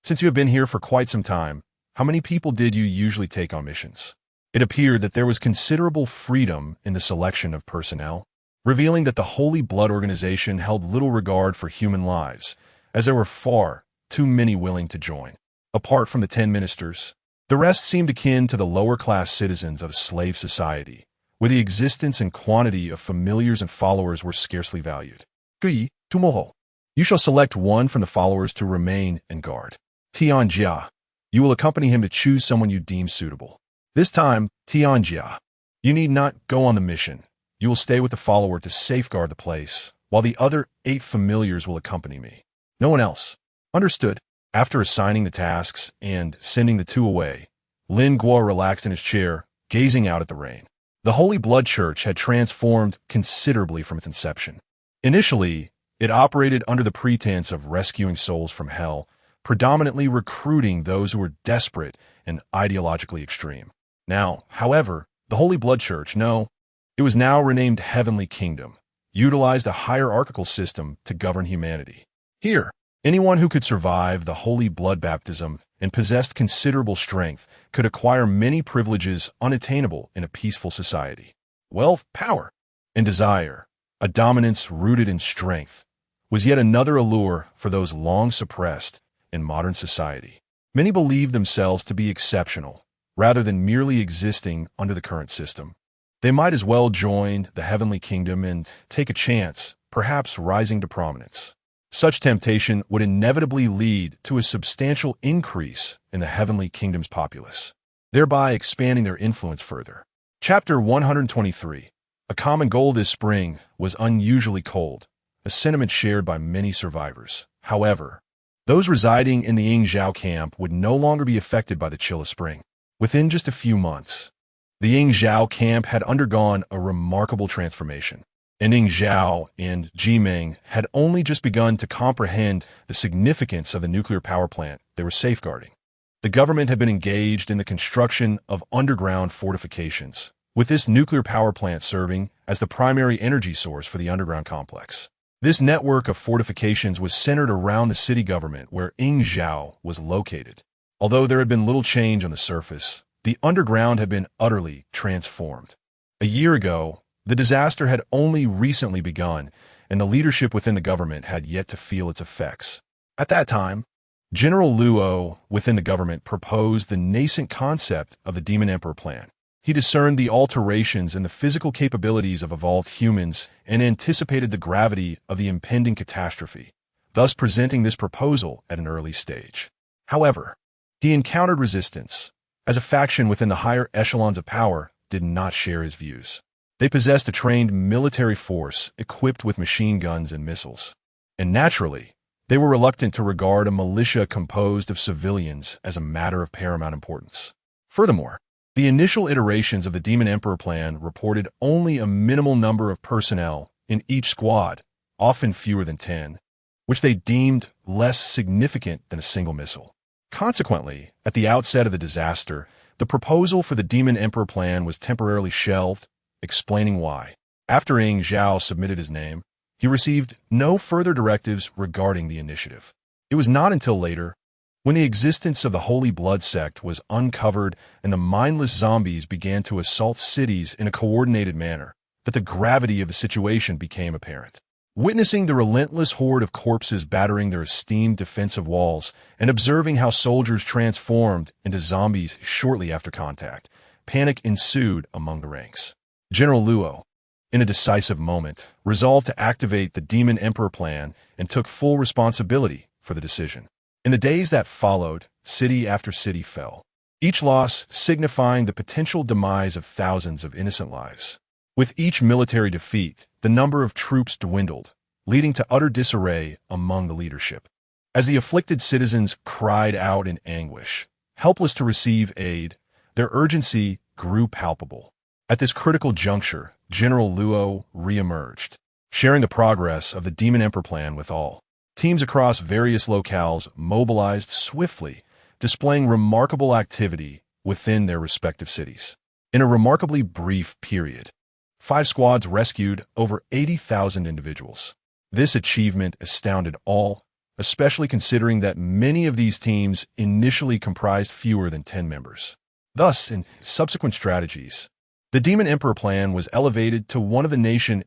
Speaker 1: since you have been here for quite some time, how many people did you usually take on missions?" It appeared that there was considerable freedom in the selection of personnel, revealing that the Holy Blood organization held little regard for human lives, as there were far too many willing to join. Apart from the 10 ministers, the rest seemed akin to the lower-class citizens of slave society, where the existence and quantity of familiars and followers were scarcely valued. Guyi, Tumoho, you shall select one from the followers to remain and guard. Tianjia, you will accompany him to choose someone you deem suitable. This time, Tianjia, you need not go on the mission. You will stay with the follower to safeguard the place, while the other 8 familiars will accompany me. No one else. Understood. After assigning the tasks and sending the 2 away, Lin Guo relaxed in his chair, gazing out at the rain. The Holy Blood Church had transformed considerably from its inception. Initially, it operated under the pretense of rescuing souls from hell, predominantly recruiting those who were desperate and ideologically extreme. Now, however, the Holy Blood Church, it was now renamed Heavenly Kingdom, utilized a hierarchical system to govern humanity. Here, anyone who could survive the Holy Blood baptism and possessed considerable strength could acquire many privileges unattainable in a peaceful society. Wealth, power, and desire, a dominance rooted in strength, was yet another allure for those long suppressed in modern society. Many believed themselves to be exceptional, rather than merely existing under the current system. They might as well join the Heavenly Kingdom and take a chance, perhaps rising to prominence. Such temptation would inevitably lead to a substantial increase in the Heavenly Kingdom's populace, thereby expanding their influence further. Chapter 123. A common goal this spring was unusually cold, a sentiment shared by many survivors. However, those residing in the Yingzhou camp would no longer be affected by the chill of spring. Within just a few months, the Yingzhou camp had undergone a remarkable transformation, and Yingzhou and Jimeng had only just begun to comprehend the significance of the nuclear power plant they were safeguarding. The government had been engaged in the construction of underground fortifications, with this nuclear power plant serving as the primary energy source for the underground complex. This network of fortifications was centered around the city government where Yingzhou was located. Although there had been little change on the surface, the underground had been utterly transformed. A year ago, the disaster had only recently begun, and the leadership within the government had yet to feel its effects. At that time, General Luo within the government proposed the nascent concept of the Demon Emperor plan. He discerned the alterations in the physical capabilities of evolved humans and anticipated the gravity of the impending catastrophe, thus presenting this proposal at an early stage. However, he encountered resistance, as a faction within the higher echelons of power did not share his views. They possessed a trained military force equipped with machine guns and missiles, and naturally, they were reluctant to regard a militia composed of civilians as a matter of paramount importance. Furthermore, the initial iterations of the Demon Emperor plan reported only a minimal number of personnel in each squad, often fewer than 10, which they deemed less significant than a single missile. Consequently, at the outset of the disaster, the proposal for the Demon Emperor plan was temporarily shelved, explaining why. After Ing Zhao submitted his name, he received no further directives regarding the initiative. It was not until later, when the existence of the Holy Blood sect was uncovered and the mindless zombies began to assault cities in a coordinated manner, that the gravity of the situation became apparent. Witnessing the relentless horde of corpses battering their esteemed defensive walls and observing how soldiers transformed into zombies shortly after contact, panic ensued among the ranks. General Luo, in a decisive moment, resolved to activate the Demon Emperor plan and took full responsibility for the decision. In the days that followed, city after city fell, each loss signifying the potential demise of thousands of innocent lives. With each military defeat, the number of troops dwindled, leading to utter disarray among the leadership. As the afflicted citizens cried out in anguish, helpless to receive aid, their urgency grew palpable. At this critical juncture, General Luo re-emerged, sharing the progress of the Demon Emperor plan with all. Teams across various locales mobilized swiftly, displaying remarkable activity within their respective cities. In a remarkably brief period, 5 squads rescued over 80,000 individuals. This achievement astounded all, especially considering that many of these teams initially comprised fewer than 10 members. Thus, in subsequent strategies, the Demon Emperor plan was elevated to one of the nation's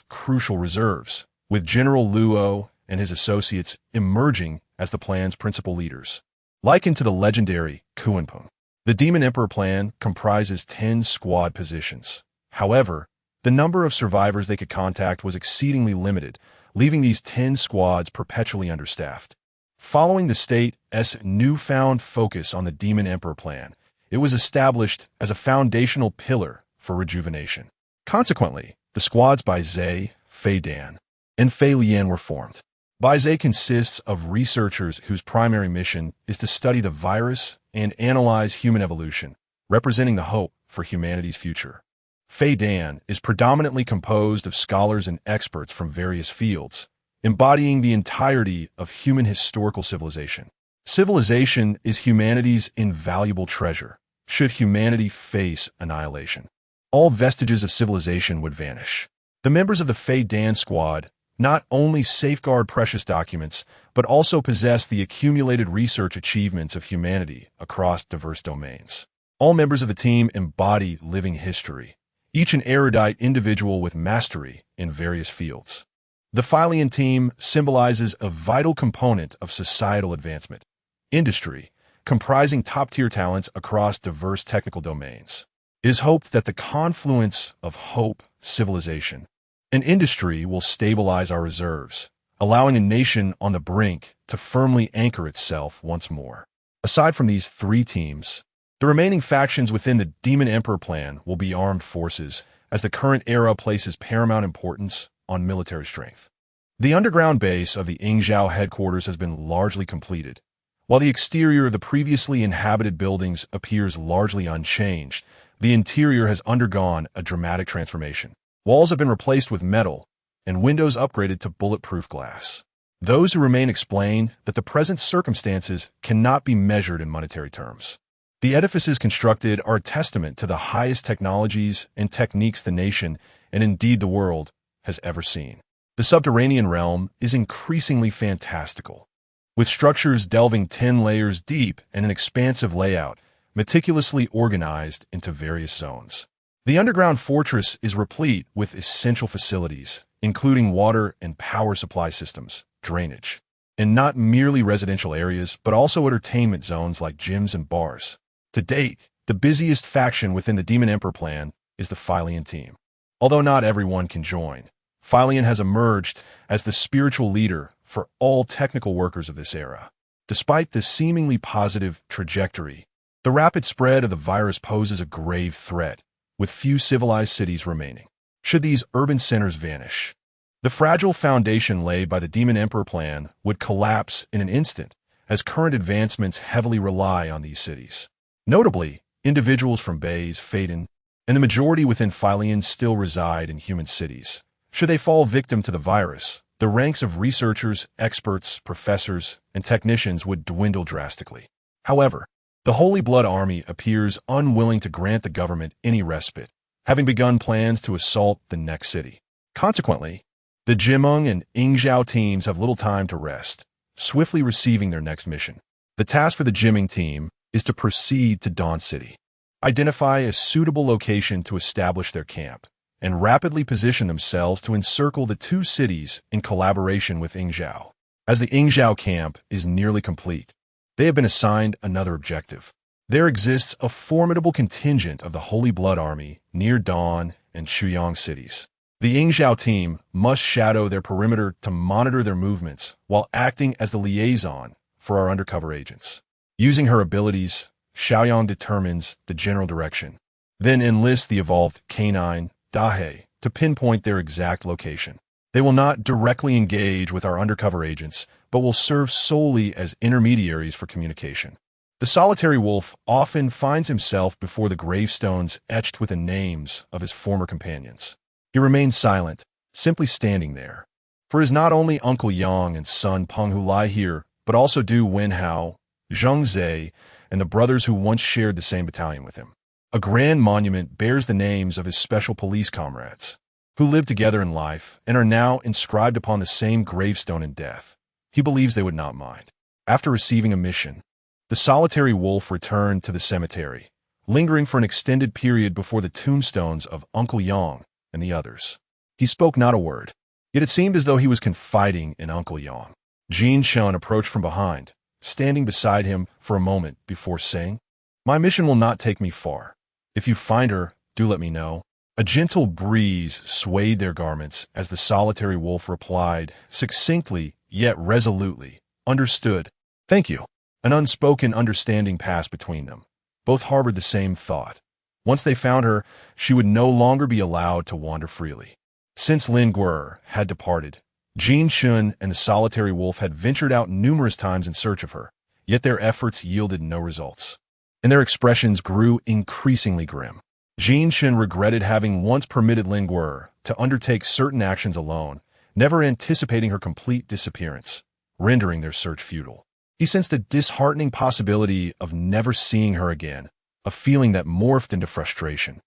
Speaker 1: crucial reserves, with General Luo and his associates emerging as the plan's principal leaders. Likened to the legendary Kuanpeng, the Demon Emperor plan comprises 10 squad positions. However, the number of survivors they could contact was exceedingly limited, leaving these 10 squads perpetually understaffed. Following the state's newfound focus on the Demon Emperor plan, it was established as a foundational pillar for rejuvenation. Consequently, the squads Baizhe, Fei Dan, and Fei Lian were formed. Baizhe consists of researchers whose primary mission is to study the virus and analyze human evolution, representing the hope for humanity's future. Fei Dan is predominantly composed of scholars and experts from various fields, embodying the entirety of human historical civilization. Civilization is humanity's invaluable treasure. Should humanity face annihilation, all vestiges of civilization would vanish. The members of the Fei Dan squad not only safeguard precious documents, but also possess the accumulated research achievements of humanity across diverse domains. All members of the team embody living history, each an erudite individual with mastery in various fields. The Philian team symbolizes a vital component of societal advancement, industry, comprising top-tier talents across diverse technical domains. It is hoped that the confluence of hope, civilization, and industry will stabilize our reserves, allowing a nation on the brink to firmly anchor itself once more. Aside from these 3 teams, the remaining factions within the Demon Emperor plan will be armed forces, as the current era places paramount importance on military strength. The underground base of the Yingzhou headquarters has been largely completed. While the exterior of the previously inhabited buildings appears largely unchanged, the interior has undergone a dramatic transformation. Walls have been replaced with metal, and windows upgraded to bulletproof glass. Those who remain explain that the present circumstances cannot be measured in monetary terms. The edifices constructed are a testament to the highest technologies and techniques the nation, and indeed the world, has ever seen. The subterranean realm is increasingly fantastical, with structures delving 10 layers deep and an expansive layout, meticulously organized into various zones. The underground fortress is replete with essential facilities, including water and power supply systems, drainage, and not merely residential areas, but also entertainment zones like gyms and bars. To date, the busiest faction within the Demon Emperor plan is the Philian team. Although not everyone can join, Philian has emerged as the spiritual leader for all technical workers of this era. Despite this seemingly positive trajectory, the rapid spread of the virus poses a grave threat, with few civilized cities remaining. Should these urban centers vanish, the fragile foundation laid by the Demon Emperor plan would collapse in an instant, as current advancements heavily rely on these cities. Notably, individuals from Bays, Phaeton, and the majority within Philian still reside in human cities, Should they fall victim to the virus, the ranks of researchers, experts, professors, and technicians would dwindle drastically. However, the Holy Blood Army appears unwilling to grant the government any respite, having begun plans to assault the next city. Consequently, the Jimeng and Yingzhou teams have little time to rest, swiftly receiving their next mission. The task for the Jimeng team is to proceed to Dawn City, identify a suitable location to establish their camp, and rapidly position themselves to encircle the two cities in collaboration with Yingzhou. As the Yingzhou camp is nearly complete, they have been assigned another objective. There exists a formidable contingent of the Holy Blood Army near Dawn and Shuyang cities. The Yingzhou team must shadow their perimeter to monitor their movements while acting as the liaison for our undercover agents. Using her abilities, Xiaoyang determines the general direction, then enlists the evolved canine, Dahe, to pinpoint their exact location. They will not directly engage with our undercover agents, but will serve solely as intermediaries for communication. The solitary wolf often finds himself before the gravestones etched with the names of his former companions. He remains silent, simply standing there. For it is not only Uncle Yang and son Peng who lie here, but also Du Wenhao, Zheng Zhe, and the brothers who once shared the same battalion with him. A grand monument bears the names of his special police comrades, who lived together in life and are now inscribed upon the same gravestone in death. He believes they would not mind. After receiving a mission, the solitary wolf returned to the cemetery, lingering for an extended period before the tombstones of Uncle Yang and the others. He spoke not a word, yet it seemed as though he was confiding in Uncle Yang. Jin Shun approached from behind, standing beside him for a moment before saying, "My mission will not take me far. If you find her, do let me know." A gentle breeze swayed their garments as the solitary wolf replied, succinctly yet resolutely, "Understood. Thank you." An unspoken understanding passed between them. Both harbored the same thought. Once they found her, she would no longer be allowed to wander freely. Since Lin Guer had departed, Jin Shun and the solitary wolf had ventured out numerous times in search of her, yet their efforts yielded no results, and their expressions grew increasingly grim. Jin Shun regretted having once permitted Lin Guer to undertake certain actions alone, never anticipating her complete disappearance, rendering their search futile. He sensed a disheartening possibility of never seeing her again, a feeling that morphed into frustration.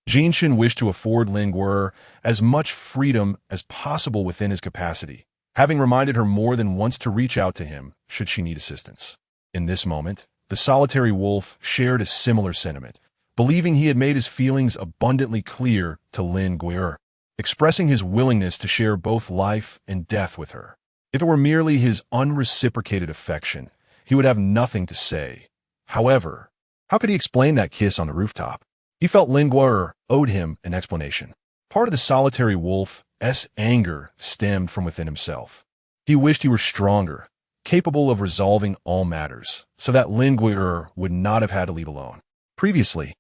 Speaker 1: Jin Shun wished to afford Lin Guer as much freedom as possible within his capacity, having reminded her more than once to reach out to him should she need assistance. In this moment, the solitary wolf shared a similar sentiment, believing he had made his feelings abundantly clear to Lin Guer, expressing his willingness to share both life and death with her. If it were merely his unreciprocated affection, he would have nothing to say. However, how could he explain that kiss on the rooftop? He felt Lin Guer owed him an explanation. Part of the solitary wolf's anger stemmed from within himself. He wished he were stronger, capable of resolving all matters, so that Lin Guer would not have had to leave alone. Previously,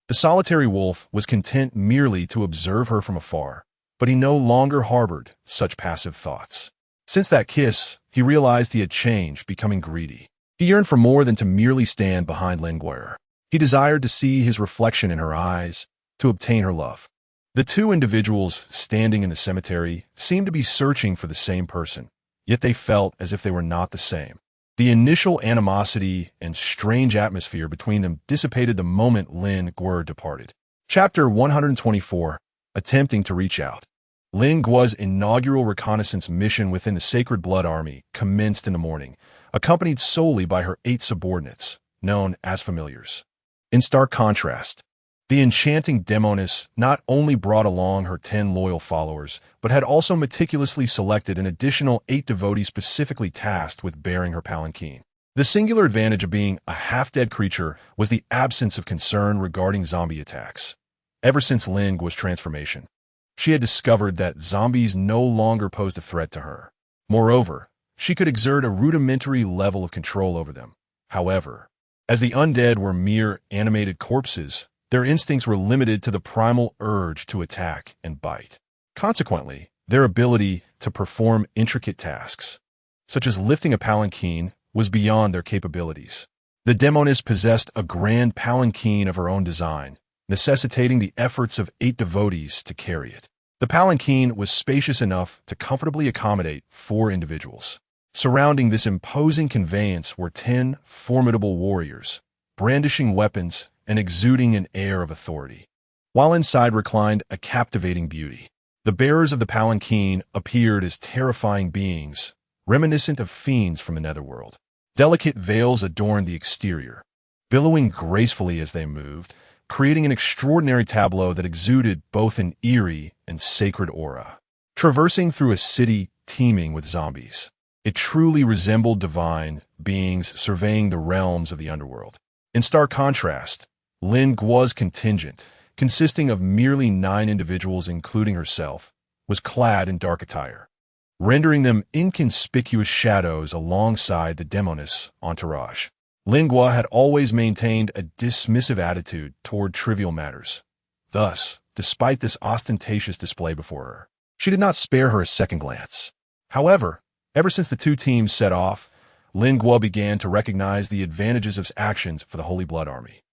Speaker 1: the solitary wolf was content merely to observe her from afar, but he no longer harbored such passive thoughts. Since that kiss, he realized he had changed, becoming greedy. He yearned for more than to merely stand behind Lin Guer. He desired to see his reflection in her eyes, to obtain her love. The two individuals standing in the cemetery seemed to be searching for the same person, yet they felt as if they were not the same. The initial animosity and strange atmosphere between them dissipated the moment Lin Guer departed. Chapter 124, Attempting to Reach Out. Lin Guer's inaugural reconnaissance mission within the Sacred Blood Army commenced in the morning, accompanied solely by her 8 subordinates, known as familiars. In stark contrast, the enchanting demoness not only brought along her 10 loyal followers, but had also meticulously selected an additional 8 devotees specifically tasked with bearing her palanquin. The singular advantage of being a half-dead creature was the absence of concern regarding zombie attacks. Ever since Lin Guer's transformation, she had discovered that zombies no longer posed a threat to her. Moreover, she could exert a rudimentary level of control over them. However, as the undead were mere animated corpses, their instincts were limited to the primal urge to attack and bite. Consequently, their ability to perform intricate tasks, such as lifting a palanquin, was beyond their capabilities. The demoness possessed a grand palanquin of her own design, necessitating the efforts of 8 devotees to carry it. The palanquin was spacious enough to comfortably accommodate 4 individuals. Surrounding this imposing conveyance were 10 formidable warriors, brandishing weapons and exuding an air of authority. While inside reclined a captivating beauty, the bearers of the palanquin appeared as terrifying beings, reminiscent of fiends from the netherworld. Delicate veils adorned the exterior, billowing gracefully as they moved, creating an extraordinary tableau that exuded both an eerie and sacred aura. Traversing through a city teeming with zombies, it truly resembled divine beings surveying the realms of the underworld. In stark contrast, Lin Guo's contingent, consisting of merely 9 individuals including herself, was clad in dark attire, rendering them inconspicuous shadows alongside the demoness entourage. Lin Guo had always maintained a dismissive attitude toward trivial matters. Thus, despite this ostentatious display before her, she did not spare her a second glance. However, ever since the 2 teams set off, Lin Guo began to recognize the advantages of actions for the Holy Blood Army.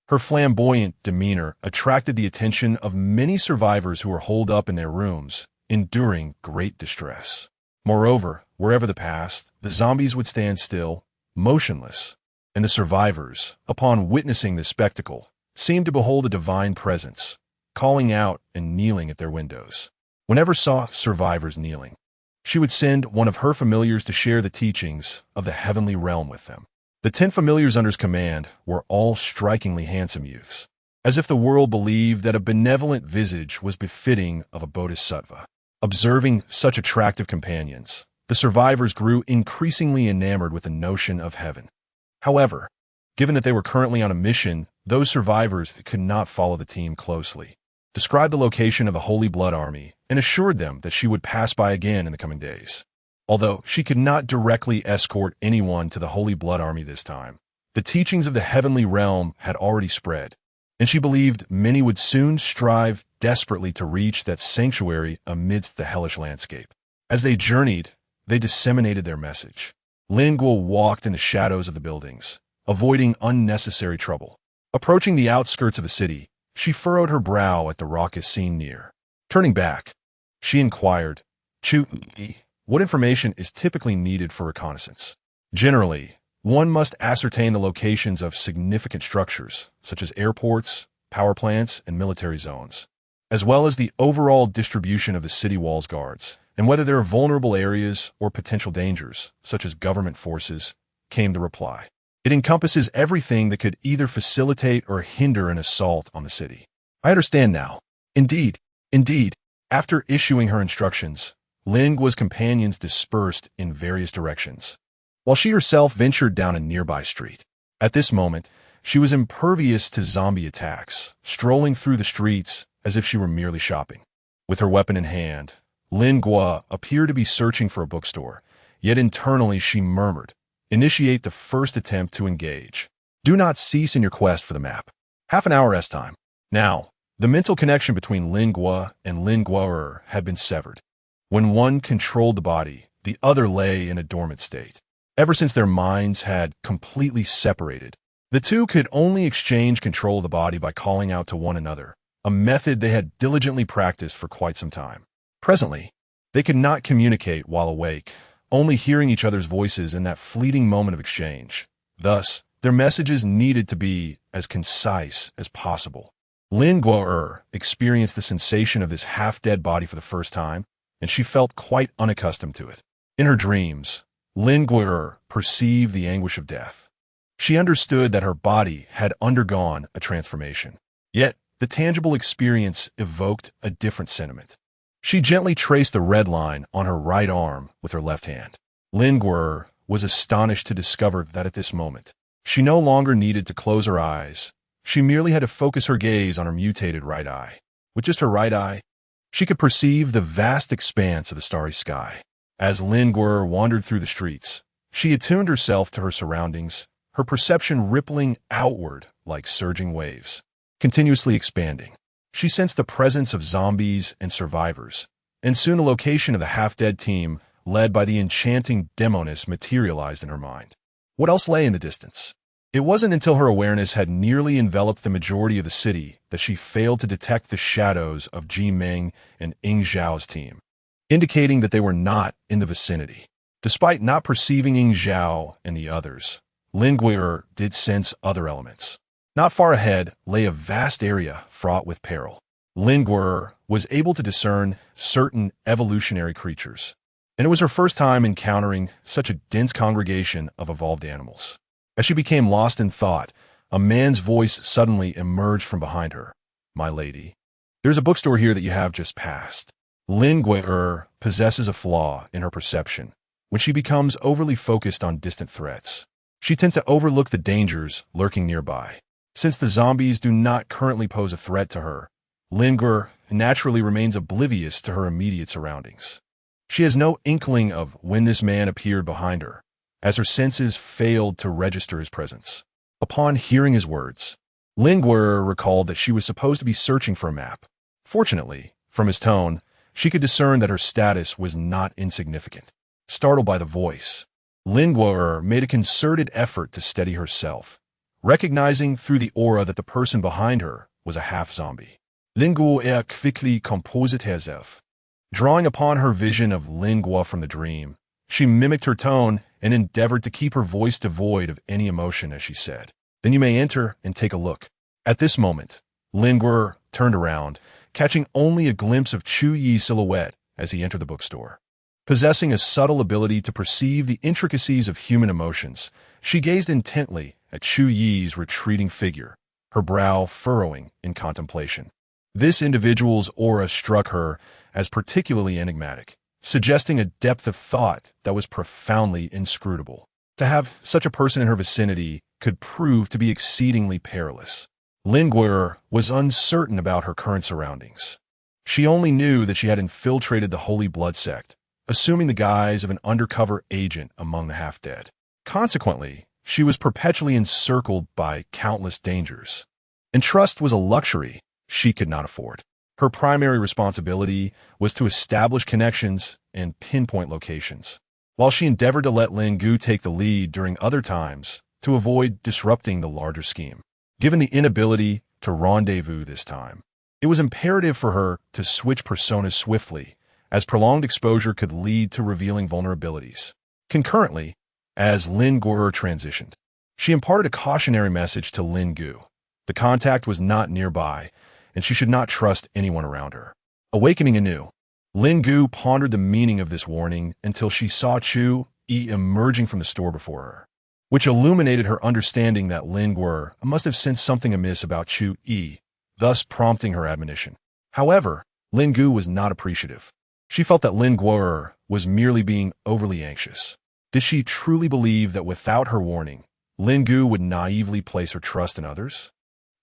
Speaker 1: Her flamboyant demeanor attracted the attention of many survivors who were holed up in their rooms, enduring great distress. Moreover, wherever they passed, the zombies would stand still, motionless, and the survivors, upon witnessing this spectacle, seemed to behold a divine presence, calling out and kneeling at their windows. Whenever saw survivors kneeling, she would send one of her familiars to share the teachings of the heavenly realm with them. The 10 familiars under his command were all strikingly handsome youths, as if the world believed that a benevolent visage was befitting of a bodhisattva. Observing such attractive companions, the survivors grew increasingly enamored with the notion of heaven. However, given that they were currently on a mission, those survivors could not follow the team closely, described the location of the Holy Blood Army, and assured them that she would pass by again in the coming days. Although she could not directly escort anyone to the Holy Blood Army this time, the teachings of the heavenly realm had already spread, and she believed many would soon strive desperately to reach that sanctuary amidst the hellish landscape. As they journeyed, they disseminated their message. Lin Guo walked in the shadows of the buildings, avoiding unnecessary trouble. Approaching the outskirts of the city, she furrowed her brow at the raucous scene near. Turning back, she inquired, "Chu, what information is typically needed for reconnaissance?" Generally, one must ascertain the locations of significant structures, such as airports, power plants, and military zones, as well as the overall distribution of the city walls guards, and whether there are vulnerable areas or potential dangers, such as government forces, came the reply. It encompasses everything that could either facilitate or hinder an assault on the city. I understand now. Indeed. After issuing her instructions, Lin Guo's companions dispersed in various directions, while she herself ventured down a nearby street. At this moment, she was impervious to zombie attacks, strolling through the streets as if she were merely shopping. With her weapon in hand, Lin Guo appeared to be searching for a bookstore, yet internally she murmured, "Initiate the first attempt to engage. Do not cease in your quest for the map. Half an hour rest time." Now, the mental connection between Lin Guo and Lin Guo had been severed. When one controlled the body, the other lay in a dormant state. Ever since their minds had completely separated, the two could only exchange control of the body by calling out to one another, a method they had diligently practiced for quite some time. Presently, they could not communicate while awake, only hearing each other's voices in that fleeting moment of exchange. Thus, their messages needed to be as concise as possible. Lin Guo experienced the sensation of this half-dead body for the first time, and she felt quite unaccustomed to it. In her dreams, Lin Guo perceived the anguish of death. She understood that her body had undergone a transformation. Yet, the tangible experience evoked a different sentiment. She gently traced the red line on her right arm with her left hand. Lin Guo was astonished to discover that at this moment, she no longer needed to close her eyes. She merely had to focus her gaze on her mutated right eye. With just her right eye, she could perceive the vast expanse of the starry sky. As Lin Guo wandered through the streets, she attuned herself to her surroundings, her perception rippling outward like surging waves, continuously expanding. She sensed the presence of zombies and survivors, and soon the location of the half-dead team, led by the enchanting demoness, materialized in her mind. What else lay in the distance? It wasn't until her awareness had nearly enveloped the majority of the city that she failed to detect the shadows of Ji Ming and Ying Zhao's team, indicating that they were not in the vicinity. Despite not perceiving Ying Zhao and the others, Lin Gui'er did sense other elements. Not far ahead lay a vast area fraught with peril. Lin Gui'er was able to discern certain evolutionary creatures, and it was her first time encountering such a dense congregation of evolved animals. As she became lost in thought, a man's voice suddenly emerged from behind her. "My lady, there's a bookstore here that you have just passed." Lin Gui'er possesses a flaw in her perception. When she becomes overly focused on distant threats, she tends to overlook the dangers lurking nearby. Since the zombies do not currently pose a threat to her, Lin Gui'er naturally remains oblivious to her immediate surroundings. She has no inkling of when this man appeared behind her, as her senses failed to register his presence. Upon hearing his words, Lin Gui'er recalled that she was supposed to be searching for a map. Fortunately, from his tone, she could discern that her status was not insignificant. Startled by the voice, Lin Gui'er made a concerted effort to steady herself, recognizing through the aura that the person behind her was a half-zombie. Lin Gui'er quickly composed herself. Drawing upon her vision of Lin Gui'er from the dream, she mimicked her tone and endeavored to keep her voice devoid of any emotion as she said, "Then you may enter and take a look." At this moment, Lin Gui'er turned around, catching only a glimpse of Chu Yi's silhouette as he entered the bookstore. Possessing a subtle ability to perceive the intricacies of human emotions, she gazed intently at Chu Yi's retreating figure, her brow furrowing in contemplation. This individual's aura struck her as particularly enigmatic, suggesting a depth of thought that was profoundly inscrutable. To have such a person in her vicinity could prove to be exceedingly perilous. Lin Gui'er was uncertain about her current surroundings. She only knew that she had infiltrated the Holy Blood sect, assuming the guise of an undercover agent among the half-dead. Consequently, she was perpetually encircled by countless dangers, and trust was a luxury she could not afford. Her primary responsibility was to establish connections and pinpoint locations, while she endeavored to let Lin Gu take the lead during other times to avoid disrupting the larger scheme. Given the inability to rendezvous this time, it was imperative for her to switch personas swiftly, as prolonged exposure could lead to revealing vulnerabilities. Concurrently, as Lin Gui'er transitioned, she imparted a cautionary message to Lin Gu. The contact was not nearby, and she should not trust anyone around her. Awakening anew, Lin Gu pondered the meaning of this warning until she saw Chu Yi emerging from the store before her, which illuminated her understanding that Lin Gui'er must have sensed something amiss about Chu Yi, thus prompting her admonition. However, Lin Gu was not appreciative. She felt that Lin Gui'er was merely being overly anxious. Did she truly believe that without her warning, Lin Gu would naively place her trust in others?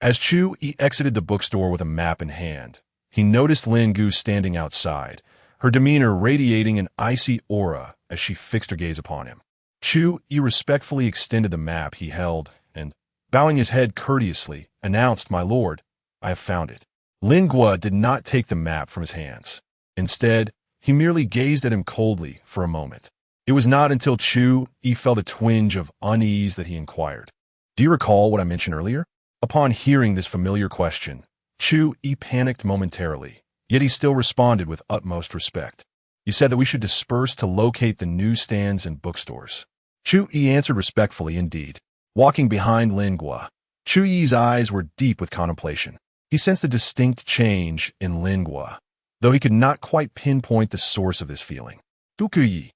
Speaker 1: As Chu Yi exited the bookstore with a map in hand, he noticed Lin Gu standing outside, her demeanor radiating an icy aura as she fixed her gaze upon him. Chu Yi respectfully extended the map he held and, bowing his head courteously, announced, "My lord, I have found it." Lin Gui'er did not take the map from his hands. Instead, he merely gazed at him coldly for a moment. It was not until Chu Yi felt a twinge of unease that he inquired, "Do you recall what I mentioned earlier?" Upon hearing this familiar question, Chu Yi panicked momentarily, yet he still responded with utmost respect. "You said that we should disperse to locate the newsstands and bookstores." Chu Yi answered respectfully indeed. Walking behind Lin Gui'er, Chu Yi's eyes were deep with contemplation. He sensed a distinct change in Lin Gui'er, though he could not quite pinpoint the source of this feeling. Yi.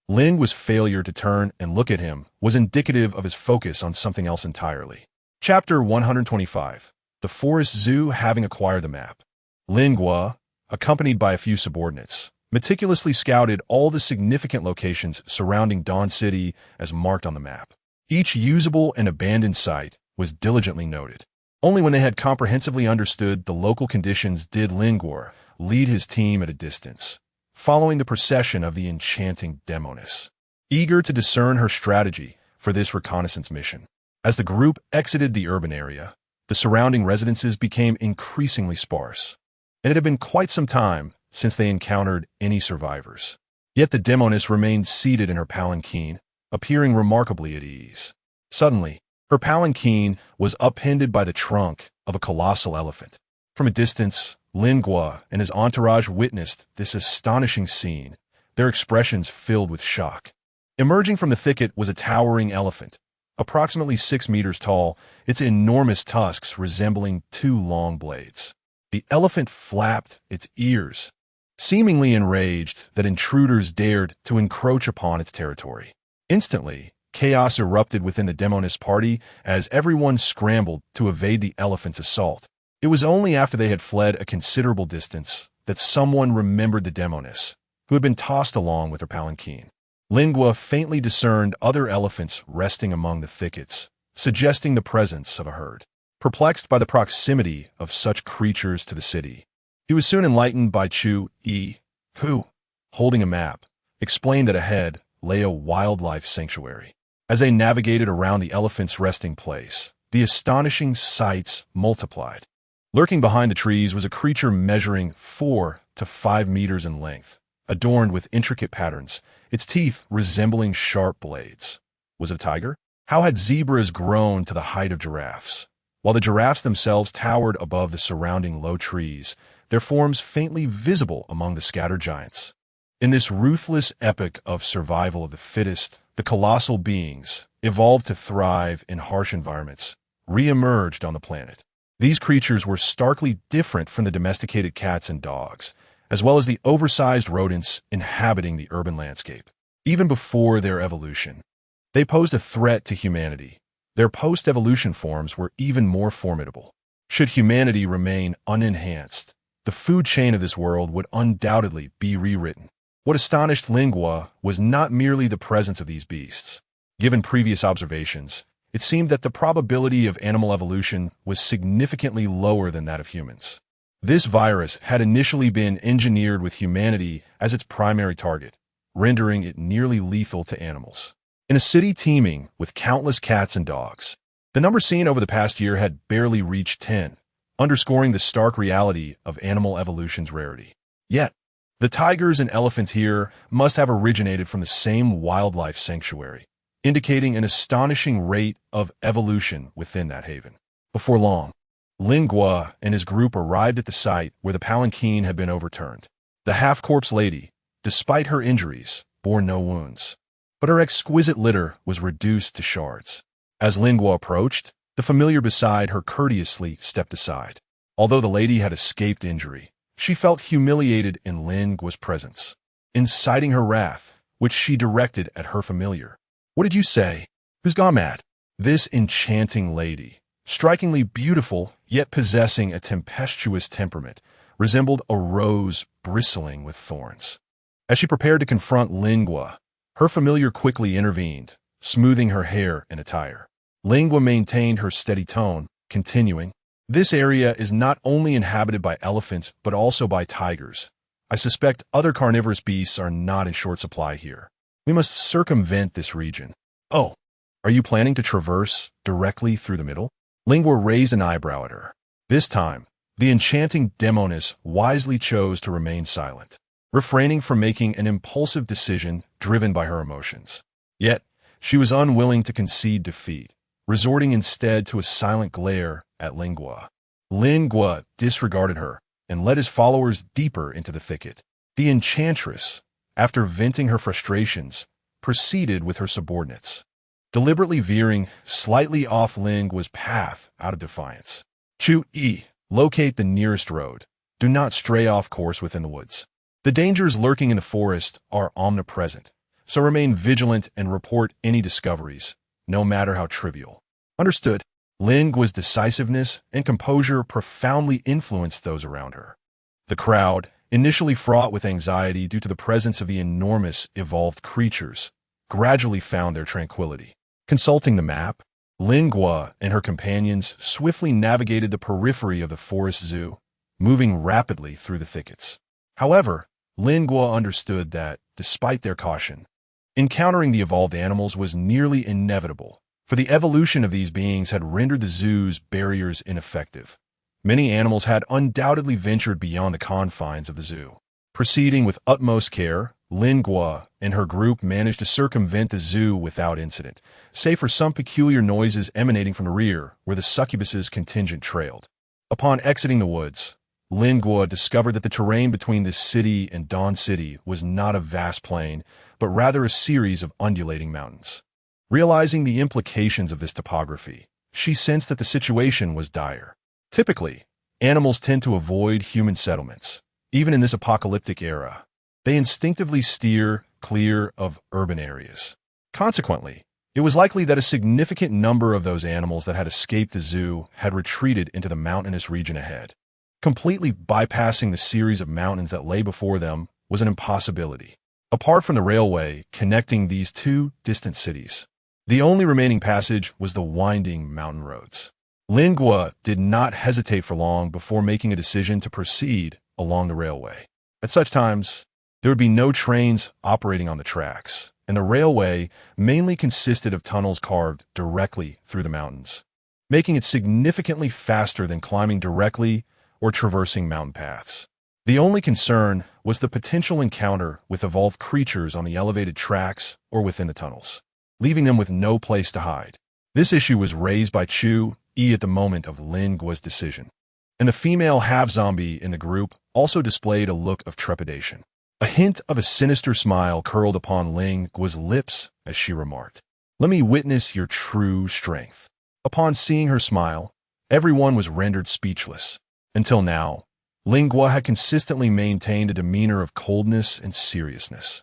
Speaker 1: Lin Gui's failure to turn and look at him was indicative of his focus on something else entirely. Chapter 125. The Forest Zoo having acquired the map. Lin Gui'er, accompanied by a few subordinates, meticulously scouted all the significant locations surrounding Dawn City as marked on the map. Each usable and abandoned site was diligently noted. Only when they had comprehensively understood the local conditions did Lin Gui'er lead his team at a distance, following the procession of the enchanting Demoness, eager to discern her strategy for this reconnaissance mission. As the group exited the urban area, the surrounding residences became increasingly sparse, and it had been quite some time since they encountered any survivors. Yet the Demoness remained seated in her palanquin, appearing remarkably at ease. Suddenly, Her palanquin was upended by the trunk of a colossal elephant. From a distance, Lingua and his entourage witnessed this astonishing scene, their expressions filled with shock. Emerging from the thicket was a towering elephant, approximately 6 meters tall, its enormous tusks resembling 2 long blades. The elephant flapped its ears, seemingly enraged that intruders dared to encroach upon its territory. Instantly, chaos erupted within the demonist party as everyone scrambled to evade the elephant's assault. It was only after they had fled a considerable distance that someone remembered the demoness, who had been tossed along with her palanquin. Lingua faintly discerned other elephants resting among the thickets, suggesting the presence of a herd. Perplexed by the proximity of such creatures to the city, he was soon enlightened by Chu-E, who, holding a map, explained that ahead lay a wildlife sanctuary. As they navigated around the elephant's resting place, the astonishing sights multiplied. Lurking behind the trees was a creature measuring 4 to 5 meters in length, adorned with intricate patterns, its teeth resembling sharp blades. Was it a tiger? How had zebras grown to the height of giraffes? While the giraffes themselves towered above the surrounding low trees, their forms faintly visible among the scattered giants. In this ruthless epic of survival of the fittest, the colossal beings, evolved to thrive in harsh environments, re-emerged on the planet. These creatures were starkly different from the domesticated cats and dogs, as well as the oversized rodents inhabiting the urban landscape. Even before their evolution, they posed a threat to humanity. Their post-evolution forms were even more formidable. Should humanity remain unenhanced, the food chain of this world would undoubtedly be rewritten. What astonished Lingua was not merely the presence of these beasts. Given previous observations, it seemed that the probability of animal evolution was significantly lower than that of humans. This virus had initially been engineered with humanity as its primary target, rendering it nearly lethal to animals. In a city teeming with countless cats and dogs, the number seen over the past year had barely reached 10, underscoring the stark reality of animal evolution's rarity. Yet, the tigers and elephants here must have originated from the same wildlife sanctuary, indicating an astonishing rate of evolution within that haven. Before long, Lingua and his group arrived at the site where the palanquin had been overturned. The half-corpse lady, despite her injuries, bore no wounds, but her exquisite litter was reduced to shards. As Lingua approached, the familiar beside her courteously stepped aside. Although the lady had escaped injury, she felt humiliated in Lingua's presence, inciting her wrath, which she directed at her familiar. "What did you say? Who's gone mad?" This enchanting lady, strikingly beautiful yet possessing a tempestuous temperament, resembled a rose bristling with thorns. As she prepared to confront Lingua, her familiar quickly intervened, smoothing her hair and attire. Lingua maintained her steady tone, continuing, "This area is not only inhabited by elephants but also by tigers. I suspect other carnivorous beasts are not in short supply here. We must circumvent this region." "Oh, are you planning to traverse directly through the middle?" Lingua raised an eyebrow at her. This time, the enchanting demoness wisely chose to remain silent, refraining from making an impulsive decision driven by her emotions. Yet, she was unwilling to concede defeat, resorting instead to a silent glare at Lingua. Lingua disregarded her and led his followers deeper into the thicket. The enchantress, after venting her frustrations, proceeded with her subordinates, deliberately veering slightly off Lingua's path out of defiance. Chu-E, locate the nearest road. Do not stray off course within the woods. The dangers lurking in the forest are omnipresent, so remain vigilant and report any discoveries, no matter how trivial. Understood. Lingua's decisiveness and composure profoundly influenced those around her. The crowd, initially fraught with anxiety due to the presence of the enormous evolved creatures, gradually found their tranquility. Consulting the map, Lingua and her companions swiftly navigated the periphery of the forest zoo, moving rapidly through the thickets. However, Lingua understood that, despite their caution, encountering the evolved animals was nearly inevitable, for the evolution of these beings had rendered the zoo's barriers ineffective. Many animals had undoubtedly ventured beyond the confines of the zoo. Proceeding with utmost care, Lin Guo and her group managed to circumvent the zoo without incident, save for some peculiar noises emanating from the rear where the succubus's contingent trailed. Upon exiting the woods, Lin Guo discovered that the terrain between this city and Dawn City was not a vast plain, but rather a series of undulating mountains. Realizing the implications of this topography, she sensed that the situation was dire. Typically, animals tend to avoid human settlements. Even in this apocalyptic era, they instinctively steer clear of urban areas. Consequently, it was likely that a significant number of those animals that had escaped the zoo had retreated into the mountainous region ahead. Completely bypassing the series of mountains that lay before them was an impossibility. Apart from the railway connecting these two distant cities, the only remaining passage was the winding mountain roads. Lin Guo did not hesitate for long before making a decision to proceed along the railway. At such times, there would be no trains operating on the tracks, and the railway mainly consisted of tunnels carved directly through the mountains, making it significantly faster than climbing directly or traversing mountain paths. The only concern was the potential encounter with evolved creatures on the elevated tracks or within the tunnels, leaving them with no place to hide. This issue was raised by Chu Yi at the moment of Lin Guo's decision, and the female half-zombie in the group also displayed a look of trepidation. A hint of a sinister smile curled upon Lin Guo's lips as she remarked, "Let me witness your true strength." Upon seeing her smile, everyone was rendered speechless. Until now, Lin Guo had consistently maintained a demeanor of coldness and seriousness.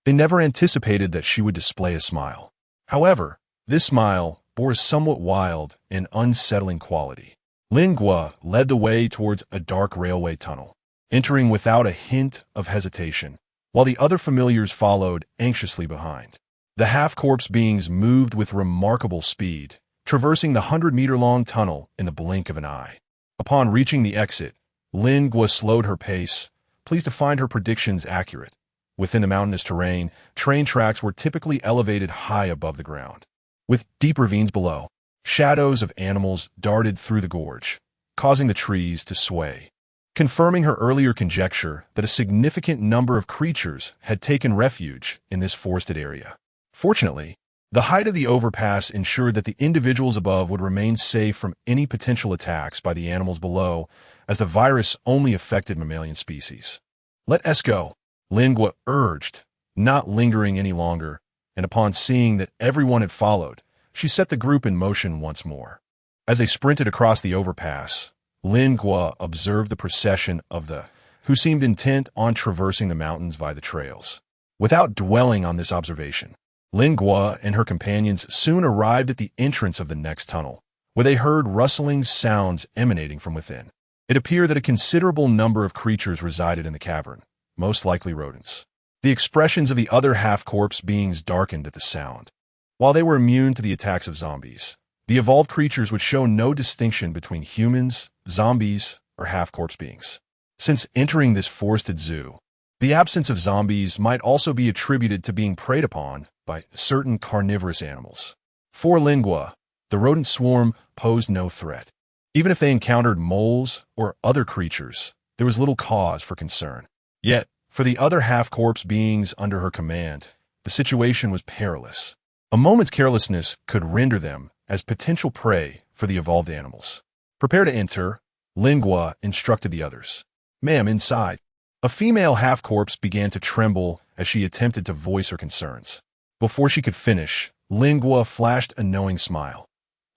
Speaker 1: They never anticipated that she would display a smile. However, this smile bore a somewhat wild and unsettling quality. Lin Guo led the way towards a dark railway tunnel, entering without a hint of hesitation, while the other familiars followed anxiously behind. The half-corpse beings moved with remarkable speed, traversing the 100-meter-long tunnel in the blink of an eye. Upon reaching the exit, Lin Guo slowed her pace, pleased to find her predictions accurate. Within the mountainous terrain, train tracks were typically elevated high above the ground. With deep ravines below, shadows of animals darted through the gorge, causing the trees to sway, confirming her earlier conjecture that a significant number of creatures had taken refuge in this forested area. Fortunately, the height of the overpass ensured that the individuals above would remain safe from any potential attacks by the animals below, as the virus only affected mammalian species. "Let us go," Lin Guo urged, not lingering any longer, and upon seeing that everyone had followed, she set the group in motion once more. As they sprinted across the overpass, Lin Guo observed the procession of the who seemed intent on traversing the mountains via the trails. Without dwelling on this observation, Lin Guo and her companions soon arrived at the entrance of the next tunnel, where they heard rustling sounds emanating from within. It appeared that a considerable number of creatures resided in the cavern, most likely rodents. The expressions of the other half-corpse beings darkened at the sound. While they were immune to the attacks of zombies, the evolved creatures would show no distinction between humans, zombies, or half-corpse beings. Since entering this forested zoo, the absence of zombies might also be attributed to being preyed upon by certain carnivorous animals. For Lin Guo, the rodent swarm posed no threat. Even if they encountered moles or other creatures, there was little cause for concern. Yet, for the other half-corpse beings under her command, the situation was perilous. A moment's carelessness could render them as potential prey for the evolved animals. "Prepare to enter," Lin Guo instructed the others. "Ma'am, inside." A female half-corpse began to tremble as she attempted to voice her concerns. Before she could finish, Lin Guo flashed a knowing smile.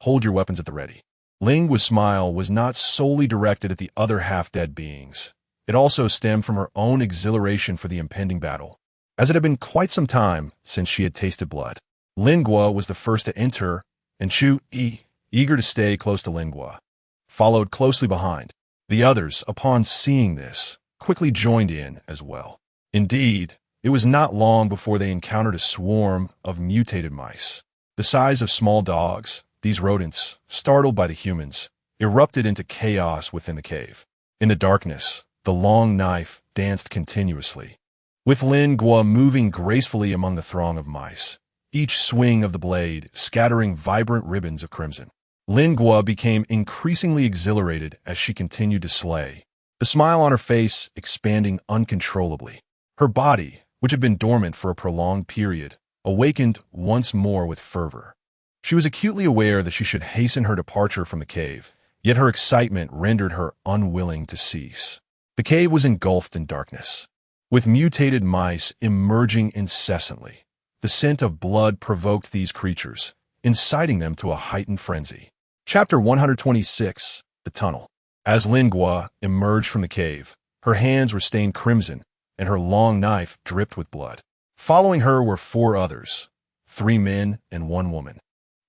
Speaker 1: "Hold your weapons at the ready." Lin Guo's smile was not solely directed at the other half-dead beings. It also stemmed from her own exhilaration for the impending battle. As it had been quite some time since she had tasted blood, Lin Guo was the first to enter, and Chu Yi, eager to stay close to Lin Guo, followed closely behind. The others, upon seeing this, quickly joined in as well. Indeed, it was not long before they encountered a swarm of mutated mice. The size of small dogs, these rodents, startled by the humans, erupted into chaos within the cave. In the darkness, the long knife danced continuously, with Lin Guo moving gracefully among the throng of mice, each swing of the blade scattering vibrant ribbons of crimson. Lin Guo became increasingly exhilarated as she continued to slay, the smile on her face expanding uncontrollably. Her body, which had been dormant for a prolonged period, awakened once more with fervor. She was acutely aware that she should hasten her departure from the cave, yet her excitement rendered her unwilling to cease. The cave was engulfed in darkness, with mutated mice emerging incessantly. The scent of blood provoked these creatures, inciting them to a heightened frenzy. Chapter 126, The Tunnel. As Lingua emerged from the cave, her hands were stained crimson, and her long knife dripped with blood. Following her were 4 others, 3 men and 1 woman,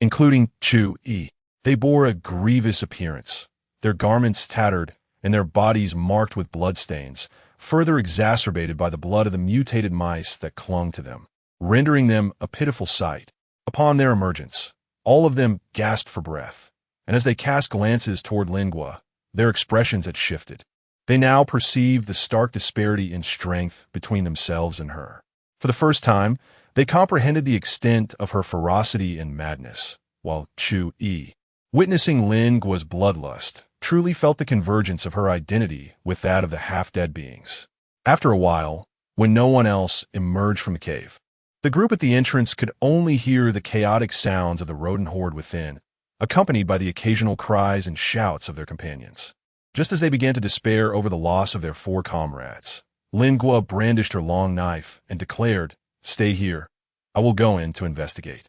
Speaker 1: including Chu-yi. They bore a grievous appearance, their garments tattered and their bodies marked with bloodstains, further exacerbated by the blood of the mutated mice that clung to them, rendering them a pitiful sight. Upon their emergence, all of them gasped for breath, and as they cast glances toward Lingua, their expressions had shifted. They now perceived the stark disparity in strength between themselves and her. For the first time, they comprehended the extent of her ferocity and madness, while Chu-yi, witnessing Lingua's bloodlust, truly felt the convergence of her identity with that of the half-dead beings. After a while, when no one else emerged from the cave, the group at the entrance could only hear the chaotic sounds of the rodent horde within, accompanied by the occasional cries and shouts of their companions. Just as they began to despair over the loss of their 4 comrades, Lingua brandished her long knife and declared, "Stay here. I will go in to investigate."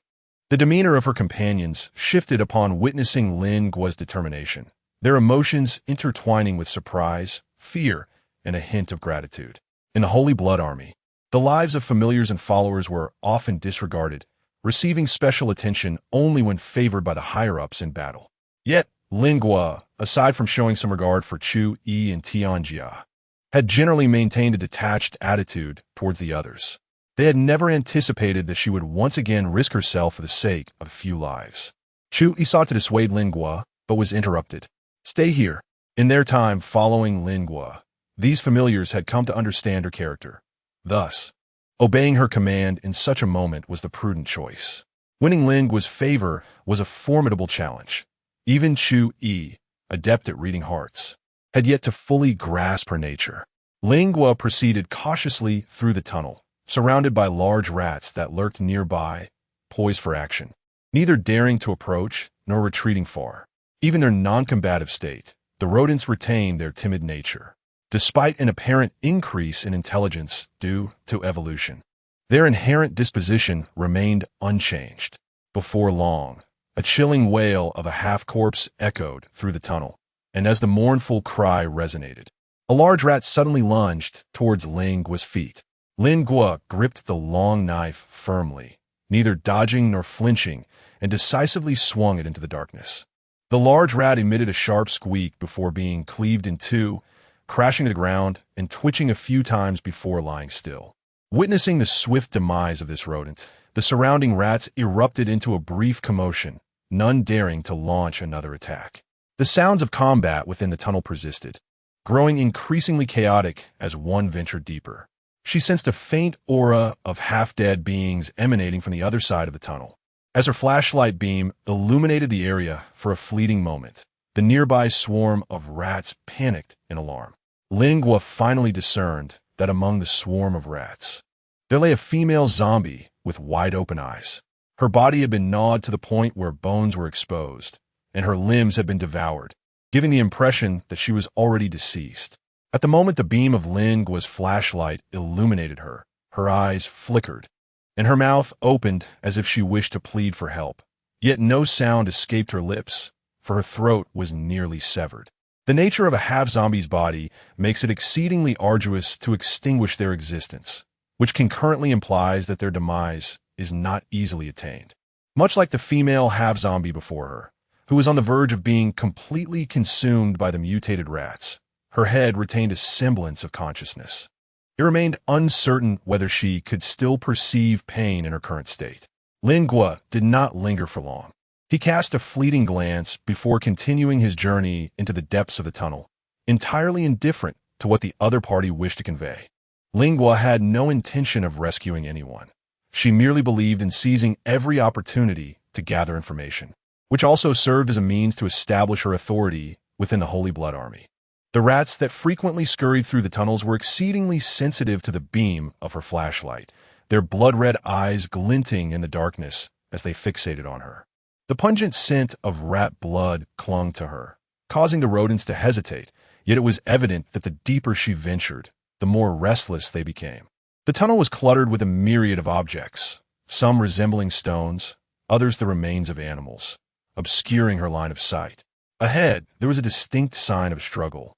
Speaker 1: The demeanor of her companions shifted upon witnessing Lingua's determination, their emotions intertwining with surprise, fear, and a hint of gratitude. In the Holy Blood Army, the lives of familiars and followers were often disregarded, receiving special attention only when favored by the higher-ups in battle. Yet, Lingua, aside from showing some regard for Chu-yi and Tianjia, had generally maintained a detached attitude towards the others. They had never anticipated that she would once again risk herself for the sake of a few lives. Chu-yi sought to dissuade Lingua, but was interrupted. "Stay here." In their time following Lingua, these familiars had come to understand her character. Thus, obeying her command in such a moment was the prudent choice. Winning Lingua's favor was a formidable challenge. Even Chu-yi, adept at reading hearts, had yet to fully grasp her nature. Lingua proceeded cautiously through the tunnel, surrounded by large rats that lurked nearby, poised for action, neither daring to approach nor retreating far. Even in their non-combative state, the rodents retained their timid nature, despite an apparent increase in intelligence due to evolution. Their inherent disposition remained unchanged. Before long, a chilling wail of a half-corpse echoed through the tunnel, and as the mournful cry resonated, a large rat suddenly lunged towards Lingua's feet. Lingua gripped the long knife firmly, neither dodging nor flinching, and decisively swung it into the darkness. The large rat emitted a sharp squeak before being cleaved in 2, crashing to the ground and twitching a few times before lying still. Witnessing the swift demise of this rodent, the surrounding rats erupted into a brief commotion, none daring to launch another attack. The sounds of combat within the tunnel persisted, growing increasingly chaotic as one ventured deeper. She sensed a faint aura of half-dead beings emanating from the other side of the tunnel. As her flashlight beam illuminated the area for a fleeting moment, the nearby swarm of rats panicked in alarm. Lingua finally discerned that among the swarm of rats, there lay a female zombie with wide-open eyes. Her body had been gnawed to the point where bones were exposed, and her limbs had been devoured, giving the impression that she was already deceased. At the moment the beam of Lingua's flashlight illuminated her, her eyes flickered, and her mouth opened as if she wished to plead for help. Yet no sound escaped her lips, for her throat was nearly severed. The nature of a half-zombie's body makes it exceedingly arduous to extinguish their existence, which concurrently implies that their demise is not easily attained. Much like the female half-zombie before her, who was on the verge of being completely consumed by the mutated rats, her head retained a semblance of consciousness. It remained uncertain whether she could still perceive pain in her current state. Lingua did not linger for long. He cast a fleeting glance before continuing his journey into the depths of the tunnel, entirely indifferent to what the other party wished to convey. Lingua had no intention of rescuing anyone. She merely believed in seizing every opportunity to gather information, which also served as a means to establish her authority within the Holy Blood Army. The rats that frequently scurried through the tunnels were exceedingly sensitive to the beam of her flashlight, their blood-red eyes glinting in the darkness as they fixated on her. The pungent scent of rat blood clung to her, causing the rodents to hesitate, yet it was evident that the deeper she ventured, the more restless they became. The tunnel was cluttered with a myriad of objects, some resembling stones, others the remains of animals, obscuring her line of sight. Ahead, there was a distinct sign of struggle,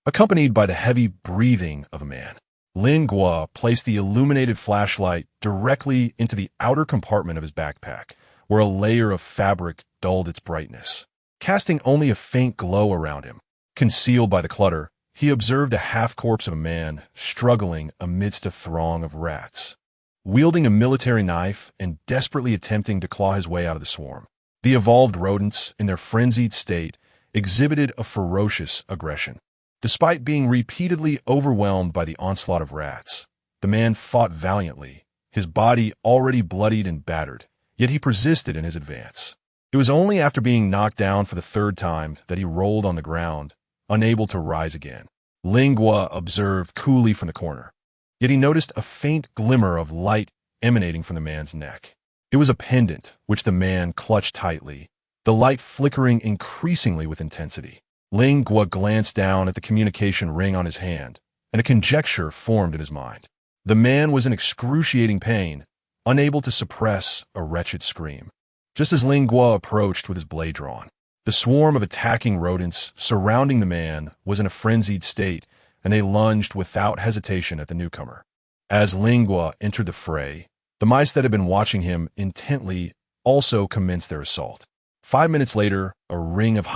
Speaker 1: accompanied by the heavy breathing of a man. Lin Guo placed the illuminated flashlight directly into the outer compartment of his backpack, where a layer of fabric dulled its brightness, casting only a faint glow around him. Concealed by the clutter, he observed a half-corpse of a man struggling amidst a throng of rats, wielding a military knife and desperately attempting to claw his way out of the swarm. The evolved rodents, in their frenzied state, exhibited a ferocious aggression. Despite being repeatedly overwhelmed by the onslaught of rats, the man fought valiantly, his body already bloodied and battered, yet he persisted in his advance. It was only after being knocked down for the third time that he rolled on the ground, unable to rise again. Ling Guo observed coolly from the corner, yet he noticed a faint glimmer of light emanating from the man's neck. It was a pendant, which the man clutched tightly, the light flickering increasingly with intensity. Ling Guo glanced down at the communication ring on his hand, and a conjecture formed in his mind. The man was in excruciating pain, unable to suppress a wretched scream. Just as Ling Guo approached with his blade drawn, the swarm of attacking rodents surrounding the man was in a frenzied state, and they lunged without hesitation at the newcomer. As Ling Guo entered the fray, the mice that had been watching him intently also commenced their assault. 5 minutes later, a ring of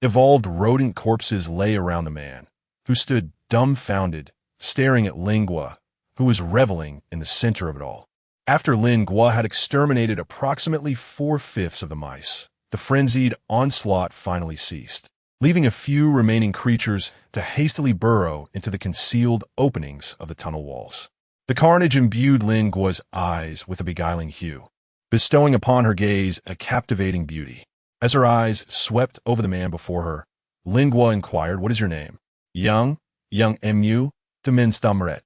Speaker 1: evolved rodent corpses lay around the man, who stood dumbfounded, staring at Ling Guo, who was reveling in the center of it all. After Ling Guo had exterminated approximately 4/5 of the mice, the frenzied onslaught finally ceased, leaving a few remaining creatures to hastily burrow into the concealed openings of the tunnel walls. The carnage imbued Ling Guo's eyes with a beguiling hue, bestowing upon her gaze a captivating beauty. As her eyes swept over the man before her, Ling Guo inquired, "What is your name?" "Young Mu, de Min Stamret."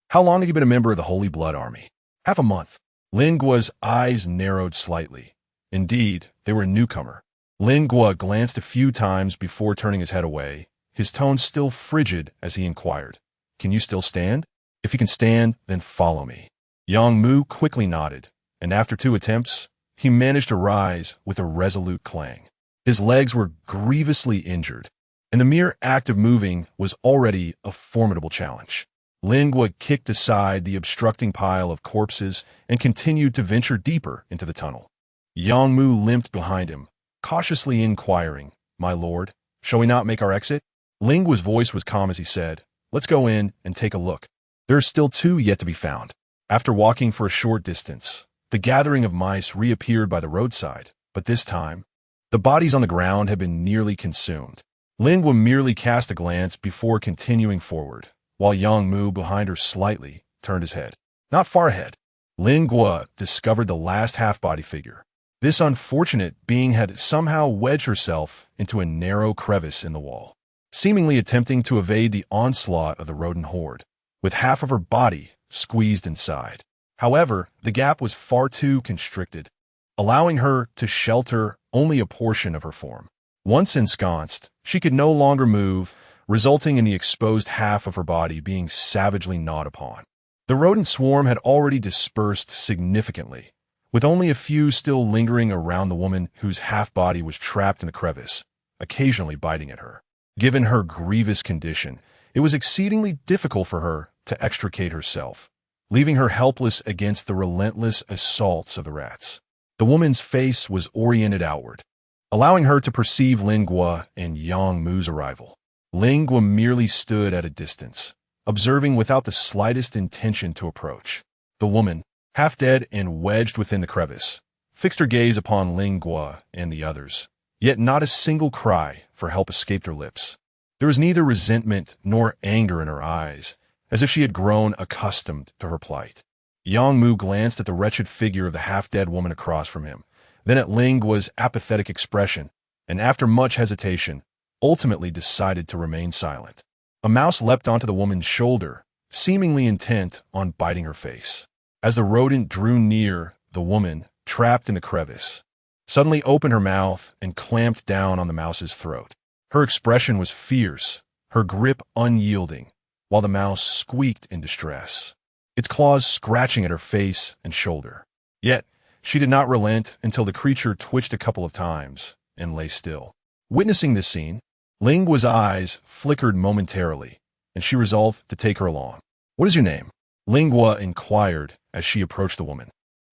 Speaker 1: "How long have you been a member of the Holy Blood Army?" "Half a month." Ling Guo's eyes narrowed slightly. Indeed, they were a newcomer. Ling Guo glanced a few times before turning his head away, his tone still frigid as he inquired, "Can you still stand? If you can stand, then follow me." Yang Mu quickly nodded, and after 2 attempts, he managed to rise with a resolute clang. His legs were grievously injured, and the mere act of moving was already a formidable challenge. Ling Guo kicked aside the obstructing pile of corpses and continued to venture deeper into the tunnel. Yang Mu limped behind him, cautiously inquiring, "My lord, shall we not make our exit?" Ling Guo's voice was calm as he said, "Let's go in and take a look. There are still 2 yet to be found." After walking for a short distance, the gathering of mice reappeared by the roadside, but this time, the bodies on the ground had been nearly consumed. Ling Guo merely cast a glance before continuing forward, while Yang Mu, behind her slightly, turned his head. Not far ahead, Ling Guo discovered the last half-body figure. This unfortunate being had somehow wedged herself into a narrow crevice in the wall, seemingly attempting to evade the onslaught of the rodent horde, with half of her body squeezed inside. However, the gap was far too constricted, allowing her to shelter only a portion of her form. Once ensconced, she could no longer move, resulting in the exposed half of her body being savagely gnawed upon. The rodent swarm had already dispersed significantly, with only a few still lingering around the woman whose half-body was trapped in the crevice, occasionally biting at her. Given her grievous condition, it was exceedingly difficult for her to extricate herself, leaving her helpless against the relentless assaults of the rats. The woman's face was oriented outward, allowing her to perceive Ling Guo and Yang Mu's arrival. Ling Guo merely stood at a distance, observing without the slightest intention to approach. The woman, half dead and wedged within the crevice, fixed her gaze upon Ling Guo and the others, yet not a single cry for help escaped her lips. There was neither resentment nor anger in her eyes, as if she had grown accustomed to her plight. Yang Mu glanced at the wretched figure of the half-dead woman across from him, then at Ling Guo's apathetic expression, and after much hesitation, ultimately decided to remain silent. A mouse leapt onto the woman's shoulder, seemingly intent on biting her face. As the rodent drew near, the woman, trapped in the crevice, suddenly opened her mouth and clamped down on the mouse's throat. Her expression was fierce, her grip unyielding, while the mouse squeaked in distress, its claws scratching at her face and shoulder. Yet, she did not relent until the creature twitched a couple of times and lay still. Witnessing this scene, Lingua's eyes flickered momentarily, and she resolved to take her along. "What is your name?" Lingua inquired as she approached the woman.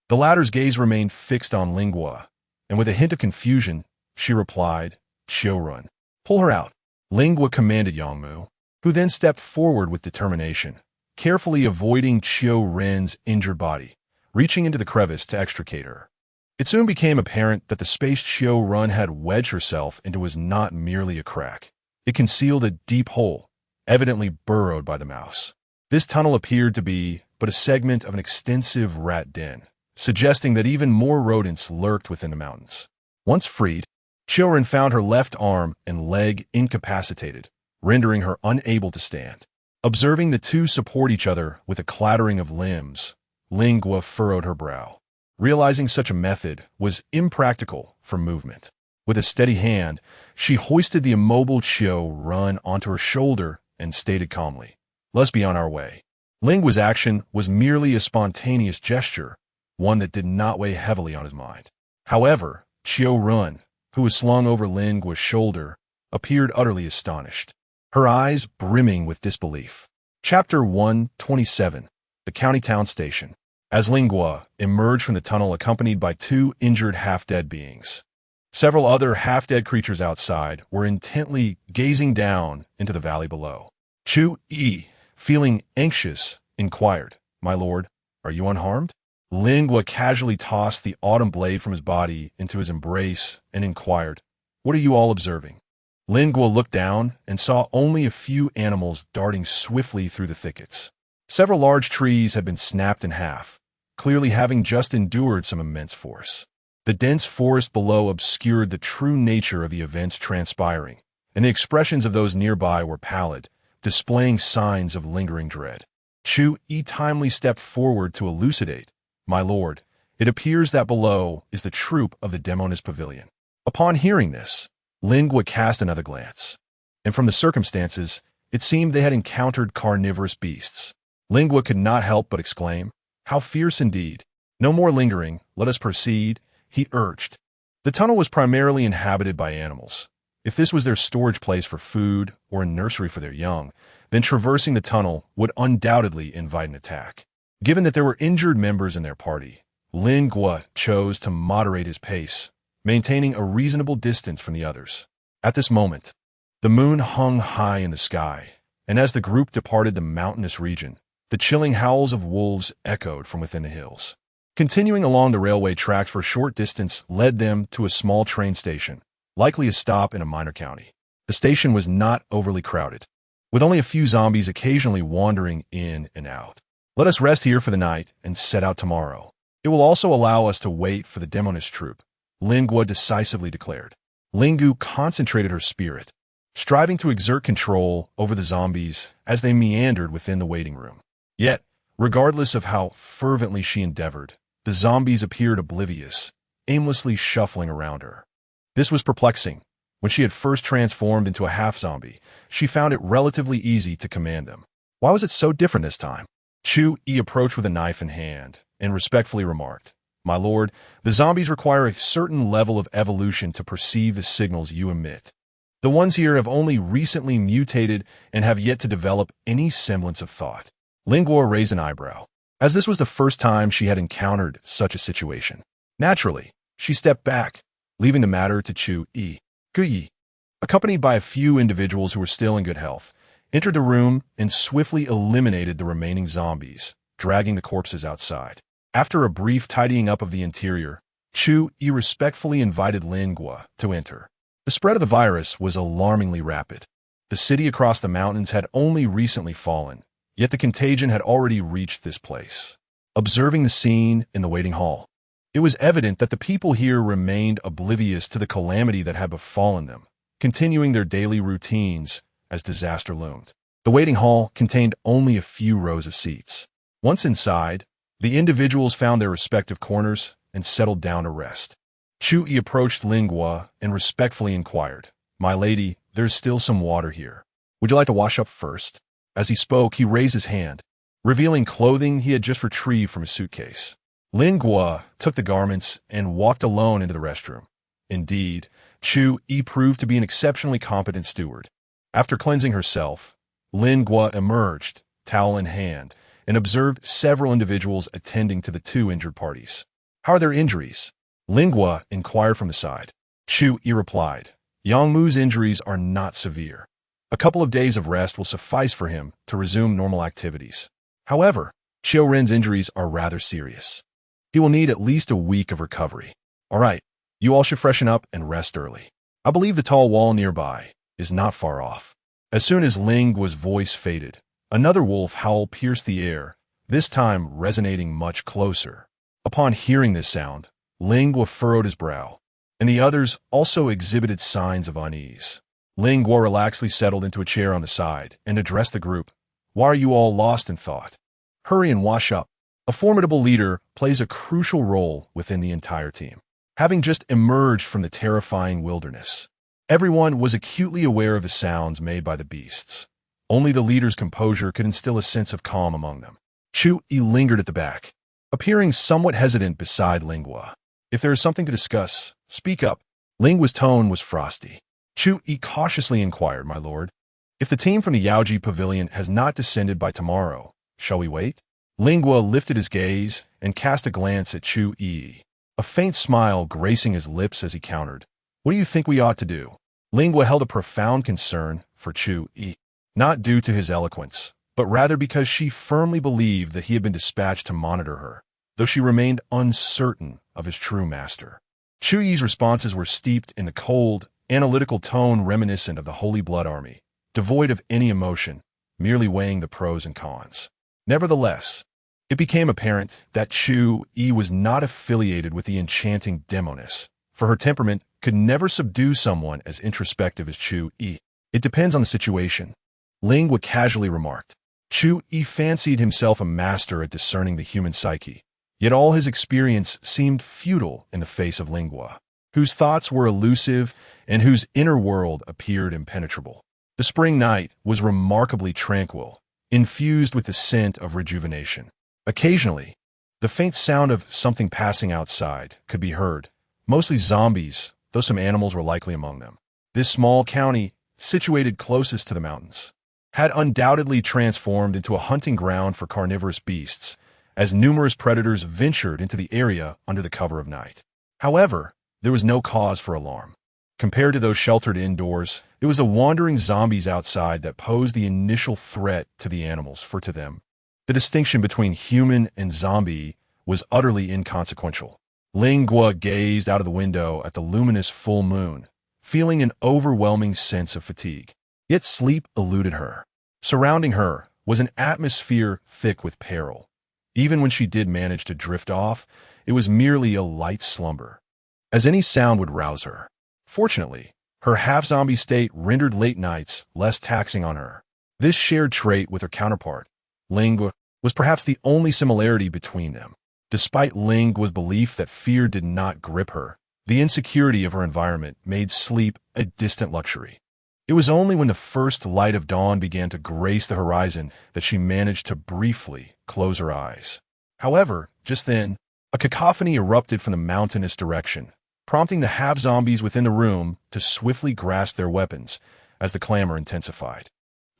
Speaker 1: The latter's gaze remained fixed on Lingua, and with a hint of confusion, she replied, "Chiorun." "Pull her out," Lingua commanded Yongmu, who then stepped forward with determination, carefully avoiding Chiorun's injured body, reaching into the crevice to extricate her. It soon became apparent that the space Chiorun had wedged herself into was not merely a crack. It concealed a deep hole, evidently burrowed by the mouse. This tunnel appeared to be but a segment of an extensive rat den, suggesting that even more rodents lurked within the mountains. Once freed, Chiorun found her left arm and leg incapacitated, rendering her unable to stand. Observing the two support each other with a clattering of limbs, Lingua furrowed her brow. Realizing such a method was impractical for movement. With a steady hand, she hoisted the immobile Chiorun onto her shoulder and stated calmly, "Let's be on our way." Lingua's action was merely a spontaneous gesture, one that did not weigh heavily on his mind. However, Chiorun, who was slung over Lingua's shoulder, appeared utterly astonished, her eyes brimming with disbelief. Chapter 127, The County Town Station. As Lingua emerged from the tunnel accompanied by two injured half-dead beings, several other half-dead creatures outside were intently gazing down into the valley below. Chu-yi, feeling anxious, inquired, "My lord, are you unharmed?" Lingua casually tossed the autumn blade from his body into his embrace and inquired, "What are you all observing?" Lingua looked down and saw only a few animals darting swiftly through the thickets. Several large trees had been snapped in half, clearly having just endured some immense force. The dense forest below obscured the true nature of the events transpiring, and the expressions of those nearby were pallid, displaying signs of lingering dread. Chu-yi timely stepped forward to elucidate, "My lord, it appears that below is the troop of the Demonist Pavilion." Upon hearing this, Lingua cast another glance, and from the circumstances, it seemed they had encountered carnivorous beasts. Lingua could not help but exclaim, "How fierce indeed! No more lingering, let us proceed," he urged. The tunnel was primarily inhabited by animals. If this was their storage place for food or a nursery for their young, then traversing the tunnel would undoubtedly invite an attack. Given that there were injured members in their party, Lingua chose to moderate his pace, maintaining a reasonable distance from the others. At this moment, the moon hung high in the sky, and as the group departed the mountainous region, the chilling howls of wolves echoed from within the hills. Continuing along the railway tracks for a short distance led them to a small train station, likely a stop in a minor county. The station was not overly crowded, with only a few zombies occasionally wandering in and out. "Let us rest here for the night and set out tomorrow. It will also allow us to wait for the Demonist troop," Lingua decisively declared. Lingu concentrated her spirit, striving to exert control over the zombies as they meandered within the waiting room. Yet, regardless of how fervently she endeavored, the zombies appeared oblivious, aimlessly shuffling around her. This was perplexing. When she had first transformed into a half-zombie, she found it relatively easy to command them. Why was it so different this time? Chu-yi approached with a knife in hand and respectfully remarked, "My lord, the zombies require a certain level of evolution to perceive the signals you emit. The ones here have only recently mutated and have yet to develop any semblance of thought." Lingua raised an eyebrow, as this was the first time she had encountered such a situation. Naturally, she stepped back, leaving the matter to Chu-yi. Guyi, accompanied by a few individuals who were still in good health, entered the room and swiftly eliminated the remaining zombies, dragging the corpses outside. After a brief tidying up of the interior, Chu-yi respectfully invited Lingua to enter. The spread of the virus was alarmingly rapid. The city across the mountains had only recently fallen, yet the contagion had already reached this place. Observing the scene in the waiting hall, it was evident that the people here remained oblivious to the calamity that had befallen them, continuing their daily routines as disaster loomed. The waiting hall contained only a few rows of seats. Once inside, the individuals found their respective corners and settled down to rest. Chu-yi approached Lingua and respectfully inquired, "My lady, there's still some water here. Would you like to wash up first?" As he spoke, he raised his hand, revealing clothing he had just retrieved from his suitcase. Lingua took the garments and walked alone into the restroom. Indeed, Chu-yi proved to be an exceptionally competent steward. After cleansing herself, Lingua emerged, towel in hand, and observed several individuals attending to the two injured parties. "How are their injuries?" Lingua inquired from the side. Chu-yi replied, "Yangmu's injuries are not severe. A couple of days of rest will suffice for him to resume normal activities. However, Xiaoren's injuries are rather serious. He will need at least a week of recovery. All right, you all should freshen up and rest early. I believe the tall wall nearby is not far off." As soon as Lingua's voice faded, another wolf howl pierced the air, this time resonating much closer. Upon hearing this sound, Lingua furrowed his brow, and the others also exhibited signs of unease. Lingua relaxedly settled into a chair on the side and addressed the group. "Why are you all lost in thought? Hurry and wash up." A formidable leader plays a crucial role within the entire team. Having just emerged from the terrifying wilderness, everyone was acutely aware of the sounds made by the beasts. Only the leader's composure could instill a sense of calm among them. Chu-yi lingered at the back, appearing somewhat hesitant beside Lingua. "If there is something to discuss, speak up." Lingua's tone was frosty. Chu-yi cautiously inquired, "My lord, if the team from the Yaoji Pavilion has not descended by tomorrow, shall we wait?" Lingua lifted his gaze and cast a glance at Chu-yi, a faint smile gracing his lips as he countered, "What do you think we ought to do?" Lingua held a profound concern for Chu-yi, not due to his eloquence, but rather because she firmly believed that he had been dispatched to monitor her, though she remained uncertain of his true master. Chu-yi's responses were steeped in the cold, analytical tone reminiscent of the Holy Blood Army, devoid of any emotion, merely weighing the pros and cons. Nevertheless, it became apparent that Chu-yi was not affiliated with the enchanting demoness, for her temperament could never subdue someone as introspective as Chu-yi. "It depends on the situation," Lingua casually remarked. Chu-yi fancied himself a master at discerning the human psyche, yet all his experience seemed futile in the face of Lingua, whose thoughts were elusive and whose inner world appeared impenetrable. The spring night was remarkably tranquil, infused with the scent of rejuvenation. Occasionally, the faint sound of something passing outside could be heard, mostly zombies, though some animals were likely among them. This small county, situated closest to the mountains, had undoubtedly transformed into a hunting ground for carnivorous beasts, as numerous predators ventured into the area under the cover of night. However, there was no cause for alarm. Compared to those sheltered indoors, it was the wandering zombies outside that posed the initial threat to the animals, for to them, the distinction between human and zombie was utterly inconsequential. Lingua gazed out of the window at the luminous full moon, feeling an overwhelming sense of fatigue. Yet sleep eluded her. Surrounding her was an atmosphere thick with peril. Even when she did manage to drift off, it was merely a light slumber, as any sound would rouse her. Fortunately, her half-zombie state rendered late nights less taxing on her. This shared trait with her counterpart, Lingua, was perhaps the only similarity between them. Despite Lingua's belief that fear did not grip her, the insecurity of her environment made sleep a distant luxury. It was only when the first light of dawn began to grace the horizon that she managed to briefly close her eyes. However, just then, a cacophony erupted from the mountainous direction, prompting the half-zombies within the room to swiftly grasp their weapons as the clamor intensified.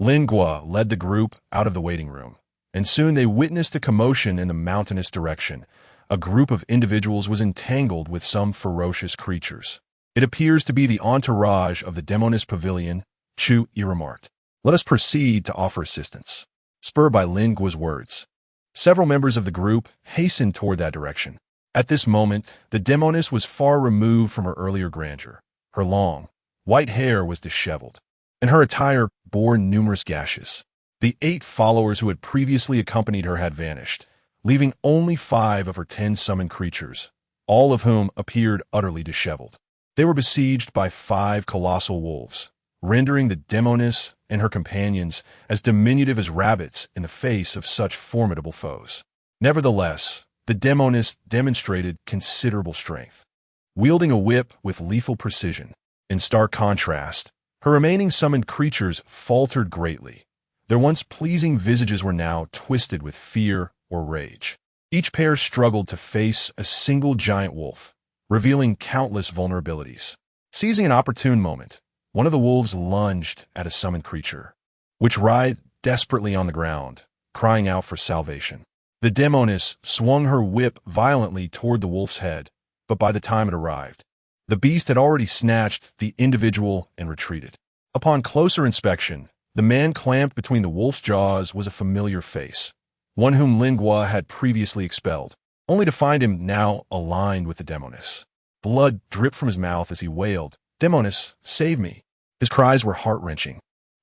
Speaker 1: Lingua led the group out of the waiting room, and soon they witnessed a commotion in the mountainous direction. A group of individuals was entangled with some ferocious creatures. "It appears to be the entourage of the Demoness Pavilion," Chu-yi remarked. "Let us proceed to offer assistance." Spurred by Lingua's words, several members of the group hastened toward that direction. At this moment, the Demoness was far removed from her earlier grandeur. Her long, white hair was disheveled, and her attire bore numerous gashes. The 8 followers who had previously accompanied her had vanished, leaving only 5 of her 10 summoned creatures, all of whom appeared utterly disheveled. They were besieged by 5 colossal wolves, rendering the demoness and her companions as diminutive as rabbits in the face of such formidable foes. Nevertheless, the demoness demonstrated considerable strength, wielding a whip with lethal precision. In stark contrast, her remaining summoned creatures faltered greatly. Their once pleasing visages were now twisted with fear or rage. Each pair struggled to face a single giant wolf, revealing countless vulnerabilities. Seizing an opportune moment, one of the wolves lunged at a summoned creature, which writhed desperately on the ground, crying out for salvation. The demoness swung her whip violently toward the wolf's head, but by the time it arrived, the beast had already snatched the individual and retreated. Upon closer inspection, the man clamped between the wolf's jaws was a familiar face, one whom Lingua had previously expelled, only to find him now aligned with the demoness. Blood dripped from his mouth as he wailed, "Demoness, save me!" His cries were heart-wrenching.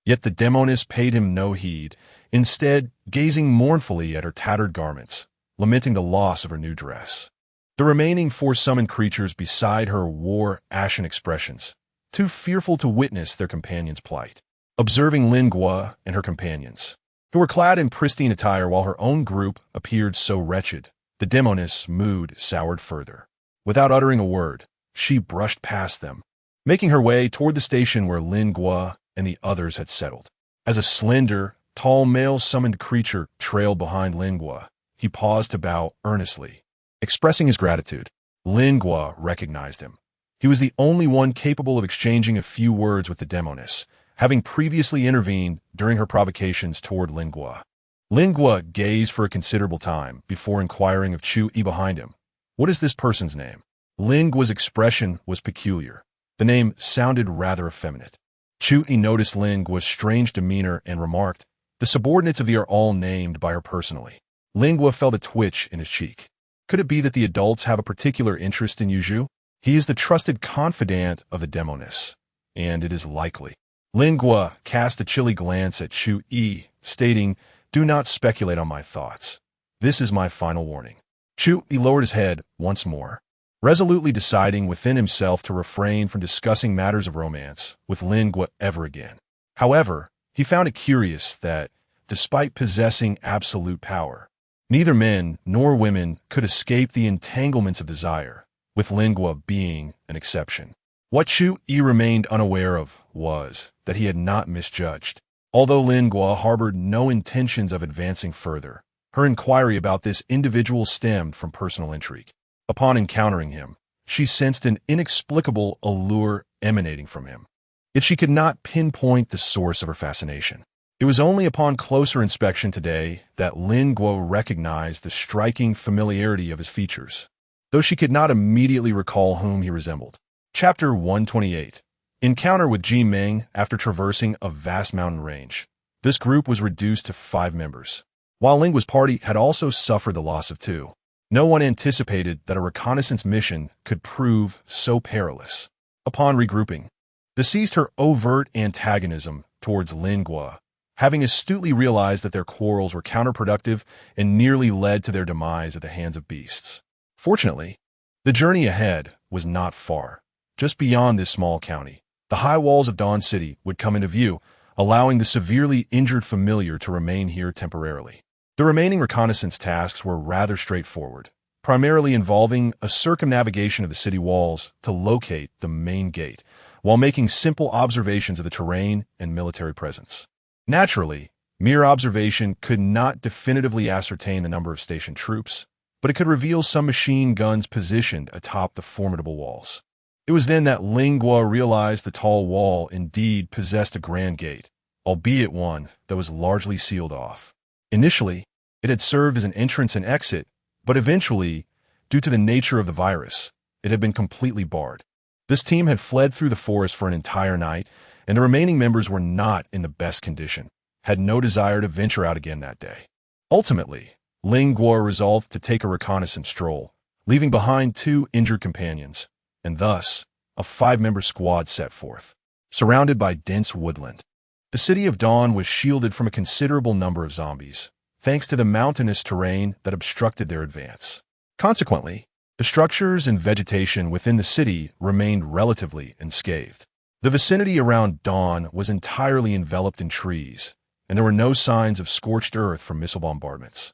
Speaker 1: Yet the demoness paid him no heed, instead gazing mournfully at her tattered garments, lamenting the loss of her new dress. The remaining 4 summoned creatures beside her wore ashen expressions, too fearful to witness their companion's plight. Observing Lingua and her companions, who were clad in pristine attire while her own group appeared so wretched, the demoness' mood soured further. Without uttering a word, she brushed past them, making her way toward the station where Lingua and the others had settled. As a slender, tall male summoned creature trailed behind Lingua, he paused to bow earnestly. Expressing his gratitude, Lingua recognized him. He was the only one capable of exchanging a few words with the demoness, having previously intervened during her provocations toward Lingua. Lingua gazed for a considerable time before inquiring of Chu-yi behind him. "What is this person's name?" Lingua's expression was peculiar. The name sounded rather effeminate. Chu-yi noticed Lingua's strange demeanor and remarked, "The subordinates of thee are all named by her personally." Lingua felt a twitch in his cheek. Could it be that the adults have a particular interest in Yuju? He is the trusted confidant of the demoness, and it is likely. Lingua cast a chilly glance at Chu-yi, stating, "Do not speculate on my thoughts. This is my final warning." Chu-yi lowered his head once more, resolutely deciding within himself to refrain from discussing matters of romance with Lingua ever again. However, he found it curious that, despite possessing absolute power, neither men nor women could escape the entanglements of desire, with Lingua being an exception. What Chu-yi remained unaware of was that he had not misjudged. Although Lingua harbored no intentions of advancing further, her inquiry about this individual stemmed from personal intrigue. Upon encountering him, she sensed an inexplicable allure emanating from him. Yet she could not pinpoint the source of her fascination. It was only upon closer inspection today that Lingua recognized the striking familiarity of his features, though she could not immediately recall whom he resembled. Chapter 128. Encounter with Ji Meng after traversing a vast mountain range. This group was reduced to 5 members. While Lingua's party had also suffered the loss of 2, no one anticipated that a reconnaissance mission could prove so perilous. Upon regrouping, they ceased her overt antagonism towards Lingua, having astutely realized that their quarrels were counterproductive and nearly led to their demise at the hands of beasts. Fortunately, the journey ahead was not far. Just beyond this small county, the high walls of Dawn City would come into view, allowing the severely injured familiar to remain here temporarily. The remaining reconnaissance tasks were rather straightforward, primarily involving a circumnavigation of the city walls to locate the main gate, while making simple observations of the terrain and military presence. Naturally, mere observation could not definitively ascertain the number of stationed troops, but it could reveal some machine guns positioned atop the formidable walls. It was then that Lingua realized the tall wall indeed possessed a grand gate, albeit one that was largely sealed off. Initially, it had served as an entrance and exit, but eventually, due to the nature of the virus, it had been completely barred. This team had fled through the forest for an entire night, and the remaining members were not in the best condition, had no desire to venture out again that day. Ultimately, Lingua resolved to take a reconnaissance stroll, leaving behind 2 injured companions, and thus, a 5-member squad set forth. Surrounded by dense woodland, the City of Dawn was shielded from a considerable number of zombies, thanks to the mountainous terrain that obstructed their advance. Consequently, The structures and vegetation within the city remained relatively unscathed. The vicinity around dawn was entirely enveloped in trees, and there were no signs of scorched earth from missile bombardments.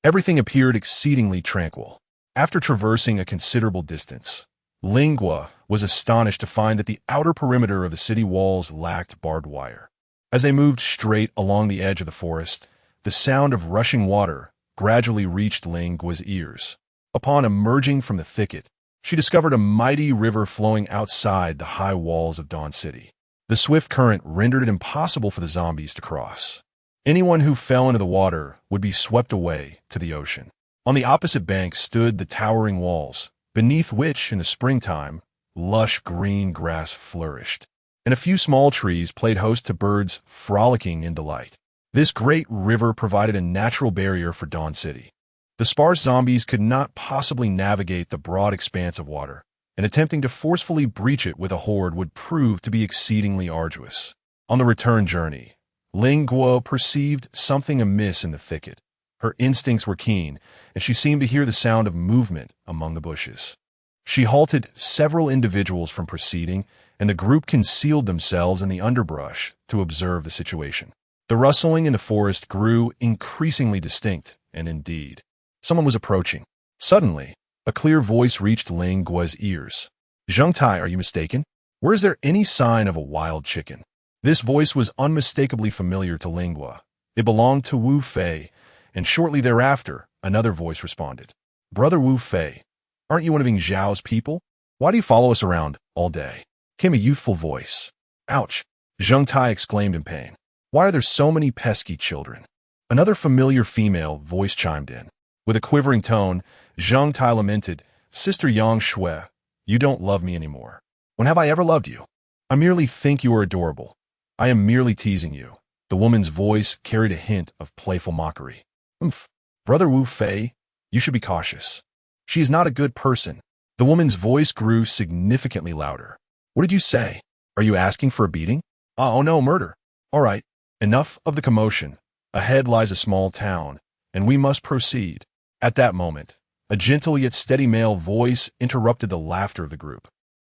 Speaker 1: Everything appeared exceedingly tranquil. After traversing a considerable distance, Lingua was astonished to find that the outer perimeter of the city walls lacked barbed wire. As they moved straight along the edge of the forest, the sound of rushing water gradually reached Lingua's ears. Upon emerging from the thicket, she discovered a mighty river flowing outside the high walls of Dawn City. The swift current rendered it impossible for the zombies to cross. Anyone who fell into the water would be swept away to the ocean. On the opposite bank stood the towering walls, beneath which, in the springtime, lush green grass flourished, and a few small trees played host to birds frolicking in delight. This great river provided a natural barrier for Dawn City. The sparse zombies could not possibly navigate the broad expanse of water, and attempting to forcefully breach it with a horde would prove to be exceedingly arduous. On the return journey, Lingua perceived something amiss in the thicket. Her instincts were keen, and she seemed to hear the sound of movement among the bushes. She halted several individuals from proceeding, and the group concealed themselves in the underbrush to observe the situation. The rustling in the forest grew increasingly distinct, and indeed, someone was approaching. Suddenly, a clear voice reached Lingua's ears. "Zhengtai, are you mistaken? Where is there any sign of a wild chicken?" This voice was unmistakably familiar to Lingua. It belonged to Wu Fei, and shortly thereafter, another voice responded. "Brother Wu Fei, aren't you one of Ing Zhao's people? Why do you follow us around all day?" Came a youthful voice. "Ouch!" Zhengtai exclaimed in pain. "Why are there so many pesky children?" Another familiar female voice chimed in. With a quivering tone, Zhang Tai lamented, "Sister Yang Shui, you don't love me anymore. When have I ever loved you? I merely think you are adorable. I am merely teasing you." The woman's voice carried a hint of playful mockery. Brother Wu Fei, you should be cautious. She is not a good person." The woman's voice grew significantly louder. "What did you say? Are you asking for a beating?" Oh no, murder. All right, enough of the commotion. Ahead lies a small town, and we must proceed." At that moment, a gentle yet steady male voice interrupted the laughter of the group.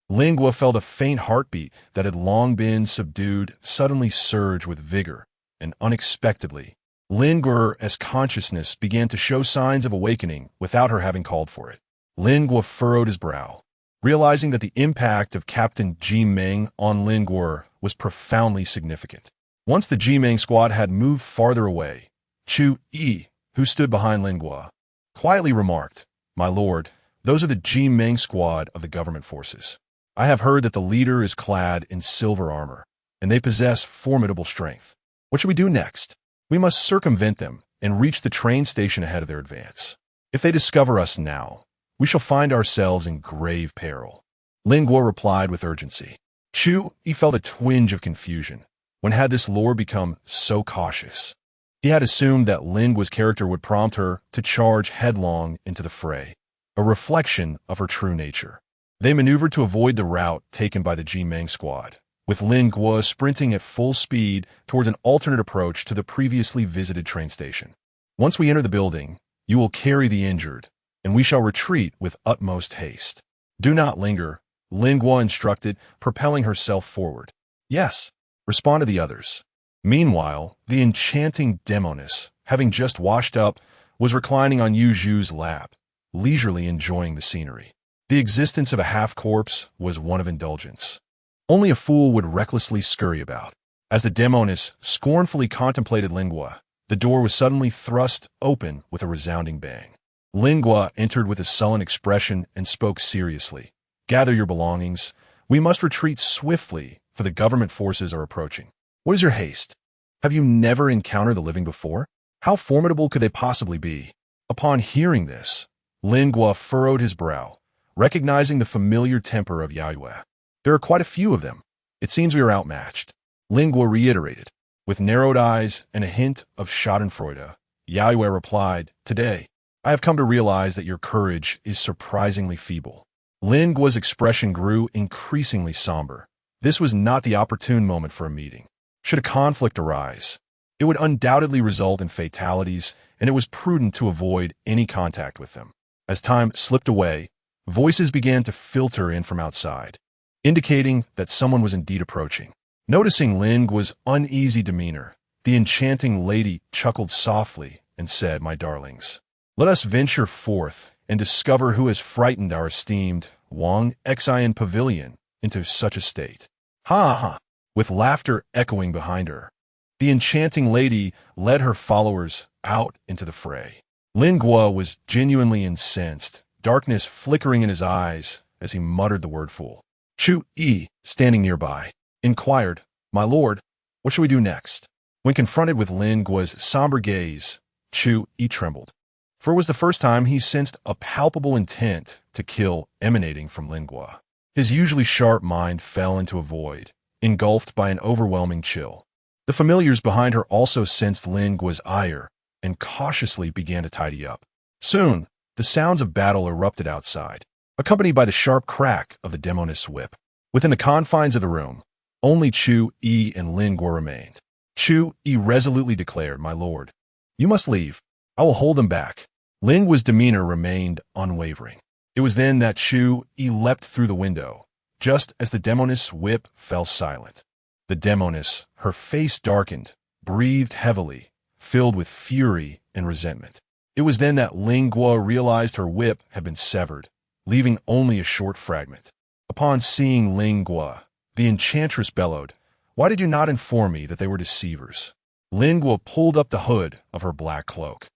Speaker 1: Lingua felt a faint heartbeat that had long been subdued suddenly surge with vigor, and unexpectedly, Lingua's consciousness began to show signs of awakening without her having called for it. Lingua furrowed his brow, realizing that the impact of Captain Ji Meng on Lingua was profoundly significant. Once the Ji Meng squad had moved farther away, Chu Yi, who stood behind Lingua, quietly remarked, "My lord, those are the Ji Meng squad of the government forces. I have heard that the leader is clad in silver armor, and they possess formidable strength. What should we do next? We must circumvent them and reach the train station ahead of their advance. If they discover us now, we shall find ourselves in grave peril." Lingua replied with urgency. Chu Yi felt a twinge of confusion. When had this lord become so cautious? He had assumed that Lingua's character would prompt her to charge headlong into the fray, a reflection of her true nature. They maneuvered to avoid the route taken by the Ji Meng squad, with Lingua sprinting at full speed towards an alternate approach to the previously visited train station. "Once we enter the building, you will carry the injured, and we shall retreat with utmost haste. Do not linger," Lingua instructed, propelling herself forward. "Yes," responded the others. Meanwhile, the enchanting Demoness, having just washed up, was reclining on Yu Zhu's lap, leisurely enjoying the scenery. The existence of a half-corpse was one of indulgence. Only a fool would recklessly scurry about. As the Demoness scornfully contemplated Lingua, the door was suddenly thrust open with a resounding bang. Lingua entered with a sullen expression and spoke seriously. "Gather your belongings. We must retreat swiftly, for the government forces are approaching. What is your haste? Have you never encountered the living before? How formidable could they possibly be?" Upon hearing this, Lingua furrowed his brow, recognizing the familiar temper of Yayue. "There are quite a few of them. It seems we are outmatched." Lingua reiterated. With narrowed eyes and a hint of schadenfreude, Yayue replied, "Today, I have come to realize that your courage is surprisingly feeble." Lingua's expression grew increasingly somber. This was not the opportune moment for a meeting. Should a conflict arise, it would undoubtedly result in fatalities, and it was prudent to avoid any contact with them. As time slipped away, Voices began to filter in from outside, indicating that someone was indeed approaching. Noticing Linggua's uneasy demeanor, the enchanting lady chuckled softly and said, "My darlings, let us venture forth and discover who has frightened our esteemed Wang Xian pavilion into such a state." Ha ha! With laughter echoing behind her, the enchanting lady led her followers out into the fray. Lingua was genuinely incensed, darkness flickering in his eyes as he muttered the word fool. Chu Yi, standing nearby, inquired, "My lord, what should we do next?" When confronted with Lingua's somber gaze, Chu Yi trembled, for it was the first time he sensed a palpable intent to kill emanating from Lingua. His usually sharp mind fell into a void, engulfed by an overwhelming chill. The familiars behind her also sensed Lingua's ire and cautiously began to tidy up. Soon, the sounds of battle erupted outside, accompanied by the sharp crack of the demonist's whip. Within the confines of the room, only Chu Yi and Lingua remained. Chu Yi resolutely declared, "My lord, you must leave. I will hold them back." Lingua's demeanor remained unwavering. It was then that Chu Yi leapt through the window, just as the demonist's whip fell silent. The demoness, her face darkened, breathed heavily, filled with fury and resentment. It was then that Lingua realized her whip had been severed, leaving only a short fragment. Upon seeing Lingua, the enchantress bellowed, "Why did you not inform me that they were deceivers?" Lingua pulled up the hood of her black cloak,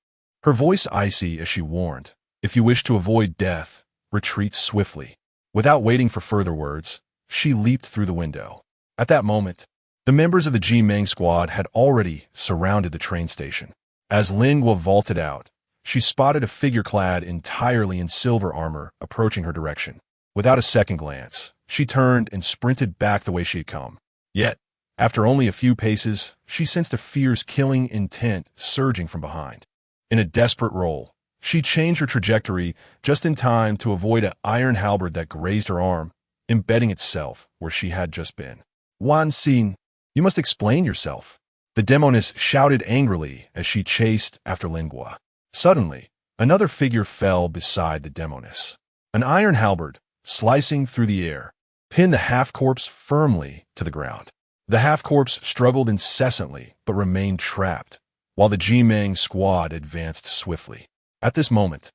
Speaker 1: her voice icy as she warned, "If you wish to avoid death, retreat swiftly." Without waiting for further words, she leaped through the window. At that moment, the members of the Ji-Meng squad had already surrounded the train station. As Lingua vaulted out, she spotted a figure clad entirely in silver armor approaching her direction. Without a second glance, she turned and sprinted back the way she had come. Yet, after only a few paces, she sensed a fierce killing intent surging from behind. In a desperate roll, she changed her trajectory just in time to avoid an iron halberd that grazed her arm, embedding itself where she had just been. "Wan Xin, you must explain yourself," the demoness shouted angrily as she chased after Lingua. Suddenly, another figure fell beside the demoness. An iron halberd, slicing through the air, pinned the half-corpse firmly to the ground. The half-corpse struggled incessantly but remained trapped, while the Ji-Meng squad advanced swiftly. At this moment,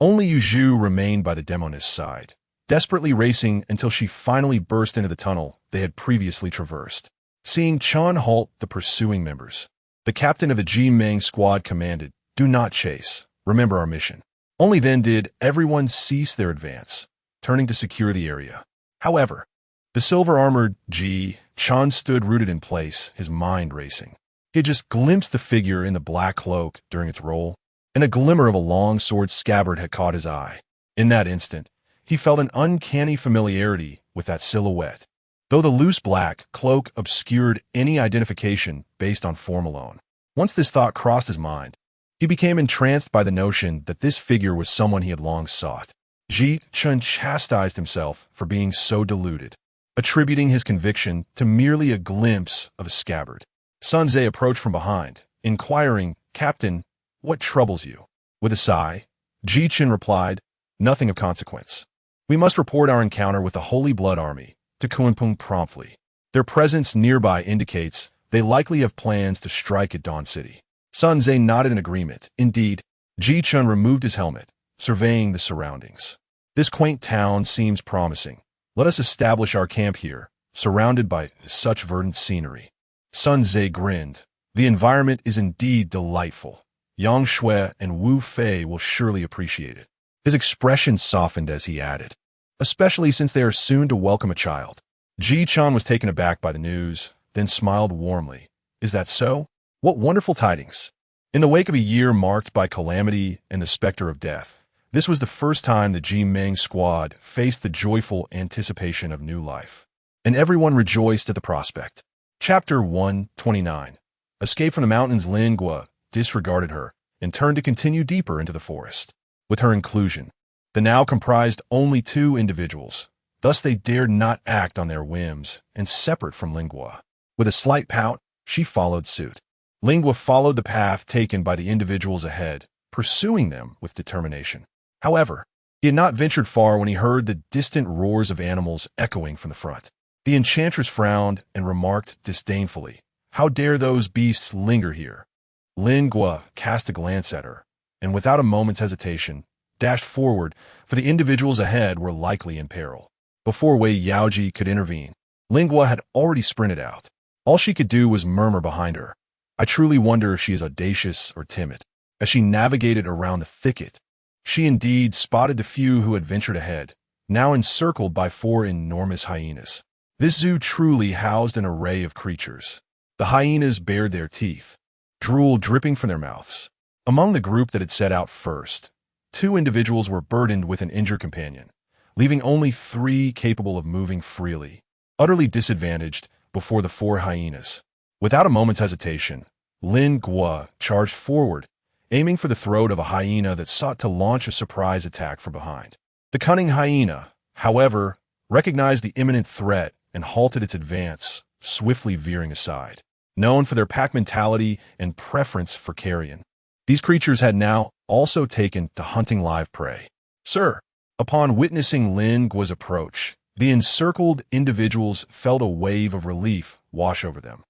Speaker 1: only Yu Zhu remained by the demoness' side, desperately racing until she finally burst into the tunnel they had previously traversed. Seeing Chun halt the pursuing members, the captain of the Ji-Meng squad commanded, "Do not chase. Remember our mission." Only then did everyone cease their advance, turning to secure the area. However, the silver-armored Ji Chun stood rooted in place, his mind racing. He had just glimpsed the figure in the black cloak during its roll, and a glimmer of a long sword scabbard had caught his eye. In that instant, he felt an uncanny familiarity with that silhouette, though the loose black cloak obscured any identification based on form alone. Once this thought crossed his mind, he became entranced by the notion that this figure was someone he had long sought. Ji Chun chastised himself for being so deluded, attributing his conviction to merely a glimpse of a scabbard. Sun Tze approached from behind, inquiring, "Captain, what troubles you?" With a sigh, Ji Chun replied, "Nothing of consequence. We must report our encounter with the Holy Blood Army to Kunpeng promptly. Their presence nearby indicates they likely have plans to strike at Dawn City." Sun Tze nodded in agreement. Indeed, Ji Chun removed his helmet, surveying the surroundings. "This quaint town seems promising. Let us establish our camp here, surrounded by such verdant scenery." Sun Tze grinned. "The environment is indeed delightful. Yang Shui and Wu Fei will surely appreciate it." His expression softened as he added, "Especially since they are soon to welcome a child." Ji Chun was taken aback by the news, then smiled warmly. "Is that so? What wonderful tidings." In the wake of a year marked by calamity and the specter of death, this was the first time the Ji-Meng squad faced the joyful anticipation of new life, and everyone rejoiced at the prospect. Chapter 129. Escape from the mountains. Lingua disregarded her and turned to continue deeper into the forest. With her inclusion, the now comprised only two individuals. Thus they dared not act on their whims and separate from Lingua. With a slight pout, she followed suit. Lingua followed the path taken by the individuals ahead, pursuing them with determination. However, He had not ventured far when he heard the distant roars of animals echoing from the front. The enchantress frowned and remarked disdainfully, "How dare those beasts linger here?" Lingua cast a glance at her, and without a moment's hesitation, dashed forward, for the individuals ahead were likely in peril. Before Wei Yaoji could intervene, Lingua had already sprinted out. All she could do was murmur behind her, "I truly wonder if she is audacious or timid." As she navigated around the thicket, she indeed spotted the few who had ventured ahead, now encircled by 4 enormous hyenas. This zoo truly housed an array of creatures. The hyenas bared their teeth, drool dripping from their mouths. Among the group that had set out first, 2 individuals were burdened with an injured companion, leaving only 3 capable of moving freely, utterly disadvantaged before the 4 hyenas. Without a moment's hesitation, Lin Gua charged forward, aiming for the throat of a hyena that sought to launch a surprise attack from behind. The cunning hyena, however, recognized the imminent threat and halted its advance, swiftly veering aside. Known for their pack mentality and preference for carrion, these creatures had now also taken to hunting live prey. "Sir!" Upon witnessing Lin Gua's approach, the encircled individuals felt a wave of relief wash over them.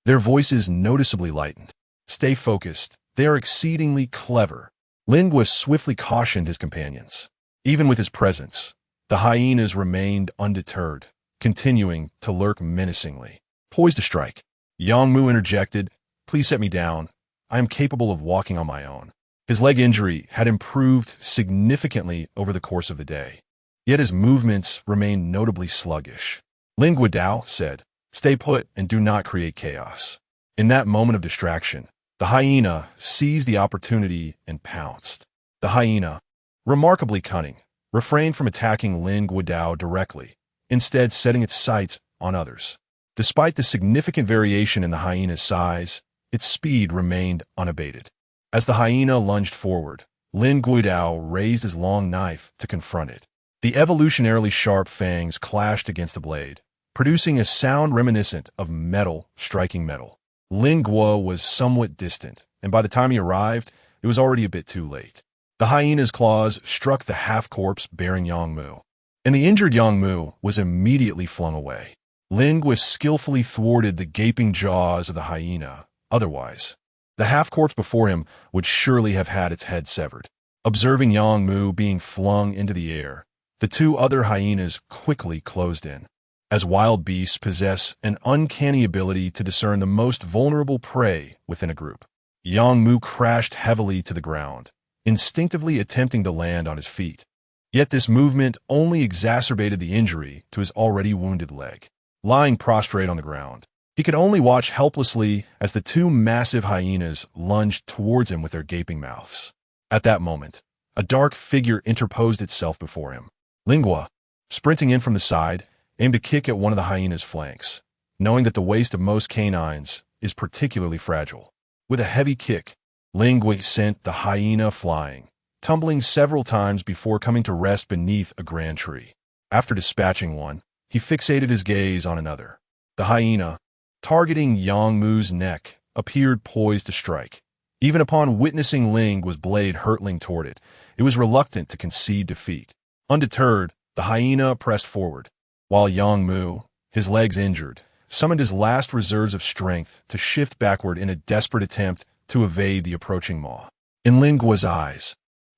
Speaker 1: Their voices noticeably lightened. "Stay focused. They are exceedingly clever." Lin Gua swiftly cautioned his companions. Even with his presence, the hyenas remained undeterred, continuing to lurk menacingly, poised to strike. Yang Mu interjected, "Please set me down. I am capable of walking on my own." His leg injury had improved significantly over the course of the day, yet his movements remained notably sluggish. Lin Guodao said, "Stay put and do not create chaos." In that moment of distraction, the hyena seized the opportunity and pounced. The hyena, remarkably cunning, refrained from attacking Lin Guodao directly, instead setting its sights on others. Despite the significant variation in the hyena's size, its speed remained unabated. As the hyena lunged forward, Lin Guodao raised his long knife to confront it. The evolutionarily sharp fangs clashed against the blade, producing a sound reminiscent of metal striking metal. Lin Gua was somewhat distant, and by the time he arrived, it was already a bit too late. The hyena's claws struck the half-corpse bearing Yang Mu, and the injured Yang Mu was immediately flung away. Lin Gua skillfully thwarted the gaping jaws of the hyena. Otherwise, the half-corpse before him would surely have had its head severed. Observing Yang Mu being flung into the air, the 2 other hyenas quickly closed in. As wild beasts possess an uncanny ability to discern the most vulnerable prey within a group, Yang Mu crashed heavily to the ground, instinctively attempting to land on his feet. Yet this movement only exacerbated the injury to his already wounded leg. Lying prostrate on the ground, he could only watch helplessly as the 2 massive hyenas lunged towards him with their gaping mouths. At that moment, a dark figure interposed itself before him. Lingua, sprinting in from the side, aimed a kick at one of the hyena's flanks, knowing that the waist of most canines is particularly fragile. With a heavy kick, Lingua sent the hyena flying, tumbling several times before coming to rest beneath a grand tree. After dispatching one, he fixated his gaze on another. The hyena, targeting Yang Mu's neck, appeared poised to strike. Even upon witnessing Lingua's blade hurtling toward it, it was reluctant to concede defeat. Undeterred, the hyena pressed forward, while Yang Mu, his legs injured, summoned his last reserves of strength to shift backward in a desperate attempt to evade the approaching maw. In Lingua's eyes,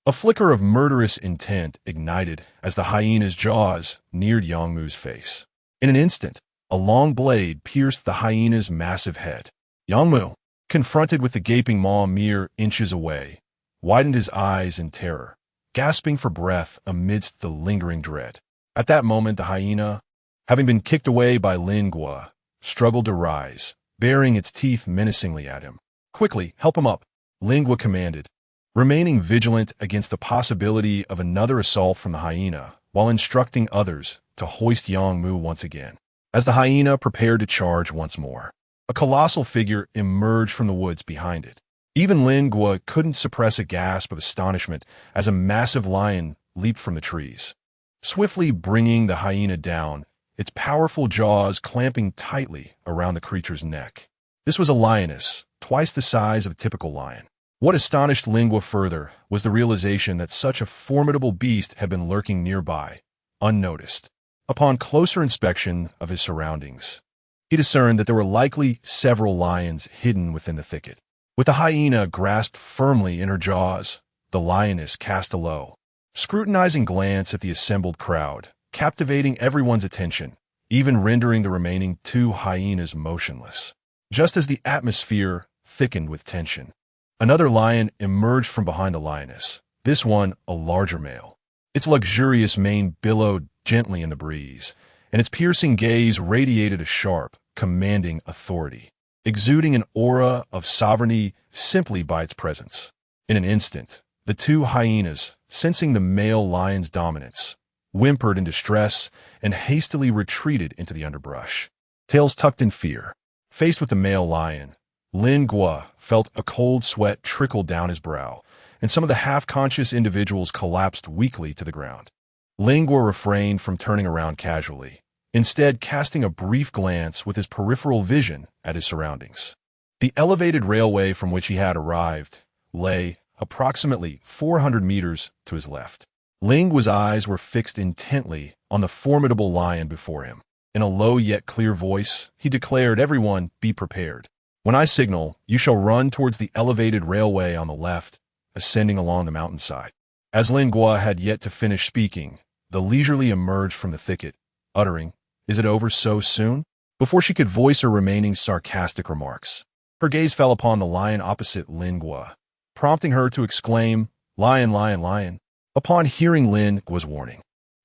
Speaker 1: a flicker of murderous intent ignited as the hyena's jaws neared Yang Mu's face. In an instant, a long blade pierced the hyena's massive head. Yang Mu, confronted with the gaping maw mere inches away, widened his eyes in terror, gasping for breath amidst the lingering dread. At that moment, the hyena, having been kicked away by Lingua, struggled to rise, baring its teeth menacingly at him. "Quickly, help him up," Lingua commanded, remaining vigilant against the possibility of another assault from the hyena, while instructing others to hoist Yang Mu once again. As the hyena prepared to charge once more, a colossal figure emerged from the woods behind it. Even Lingua couldn't suppress a gasp of astonishment as a massive lion leaped from the trees, swiftly bringing the hyena down, its powerful jaws clamping tightly around the creature's neck. This was a lioness, twice the size of a typical lion. What astonished Lingua further was the realization that such a formidable beast had been lurking nearby, unnoticed. Upon closer inspection of his surroundings, he discerned that there were likely several lions hidden within the thicket. With the hyena grasped firmly in her jaws, the lioness cast a low, scrutinizing glance at the assembled crowd, captivating everyone's attention, even rendering the remaining two hyenas motionless. Just as the atmosphere thickened with tension, another lion emerged from behind the lioness, this one a larger male. Its luxurious mane billowed gently in the breeze, and its piercing gaze radiated a sharp, commanding authority, exuding an aura of sovereignty simply by its presence. In an instant, the two hyenas, sensing the male lion's dominance, whimpered in distress and hastily retreated into the underbrush, tails tucked in fear. Faced with the male lion, Lingua felt a cold sweat trickle down his brow, and some of the half-conscious individuals collapsed weakly to the ground. Lingua refrained from turning around casually, instead casting a brief glance with his peripheral vision at his surroundings. The elevated railway from which he had arrived lay approximately 400 meters to his left. Lingua's eyes were fixed intently on the formidable lion before him. In a low yet clear voice, he declared, "Everyone, be prepared. When I signal, you shall run towards the elevated railway on the left, ascending along the mountainside." As Lingua had yet to finish speaking, the leisurely emerged from the thicket, uttering, "Is it over so soon?" Before she could voice her remaining sarcastic remarks, her gaze fell upon the lion opposite Lingua, prompting her to exclaim, "Lion, lion, lion." Upon hearing Lingua's warning,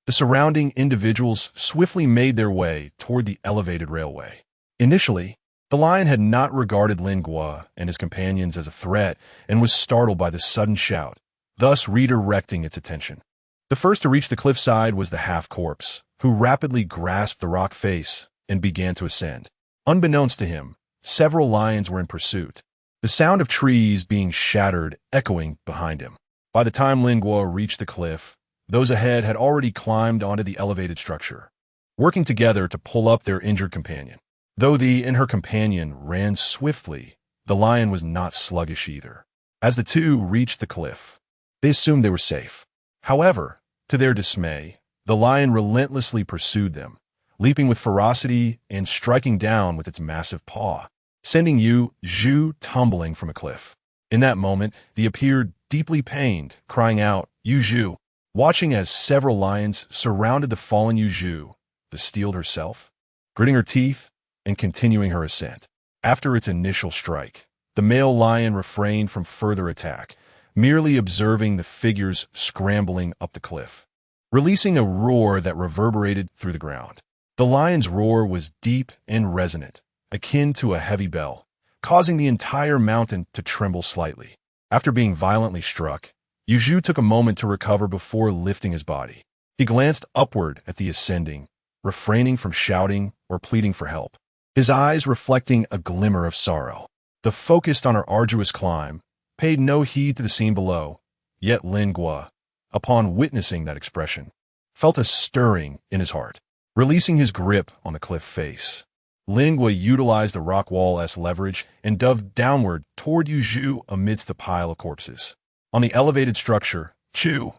Speaker 1: the surrounding individuals swiftly made their way toward the elevated railway. Initially, the lion had not regarded Lingua and his companions as a threat and was startled by the sudden shout, thus redirecting its attention. The first to reach the cliffside was the half-corpse, who rapidly grasped the rock face and began to ascend. Unbeknownst to him, several lions were in pursuit, the sound of trees being shattered echoing behind him. By the time Lingua reached the cliff, those ahead had already climbed onto the elevated structure, working together to pull up their injured companion. Though the and her companion ran swiftly, the lion was not sluggish either. As the two reached the cliff, they assumed they were safe. However, to their dismay, the lion relentlessly pursued them, leaping with ferocity and striking down with its massive paw, sending Yu Zhu tumbling from a cliff. In that moment, he appeared deeply pained, crying out, "Yu Zhu!" Watching as several lions surrounded the fallen Yu Zhu, the steeled herself, gritting her teeth and continuing her ascent. After its initial strike, the male lion refrained from further attack, merely observing the figures scrambling up the cliff, releasing a roar that reverberated through the ground. The lion's roar was deep and resonant, akin to a heavy bell, causing the entire mountain to tremble slightly. After being violently struck, Yu Zhu took a moment to recover before lifting his body. He glanced upward at the ascending, refraining from shouting or pleading for help, his eyes reflecting a glimmer of sorrow. The focused on her arduous climb, paid no heed to the scene below, yet Lingua, upon witnessing that expression, felt a stirring in his heart. Releasing his grip on the cliff face, Lingua utilized the rock wall as leverage and dove downward toward Yu Zhu amidst the pile of corpses. On the elevated structure, Chu,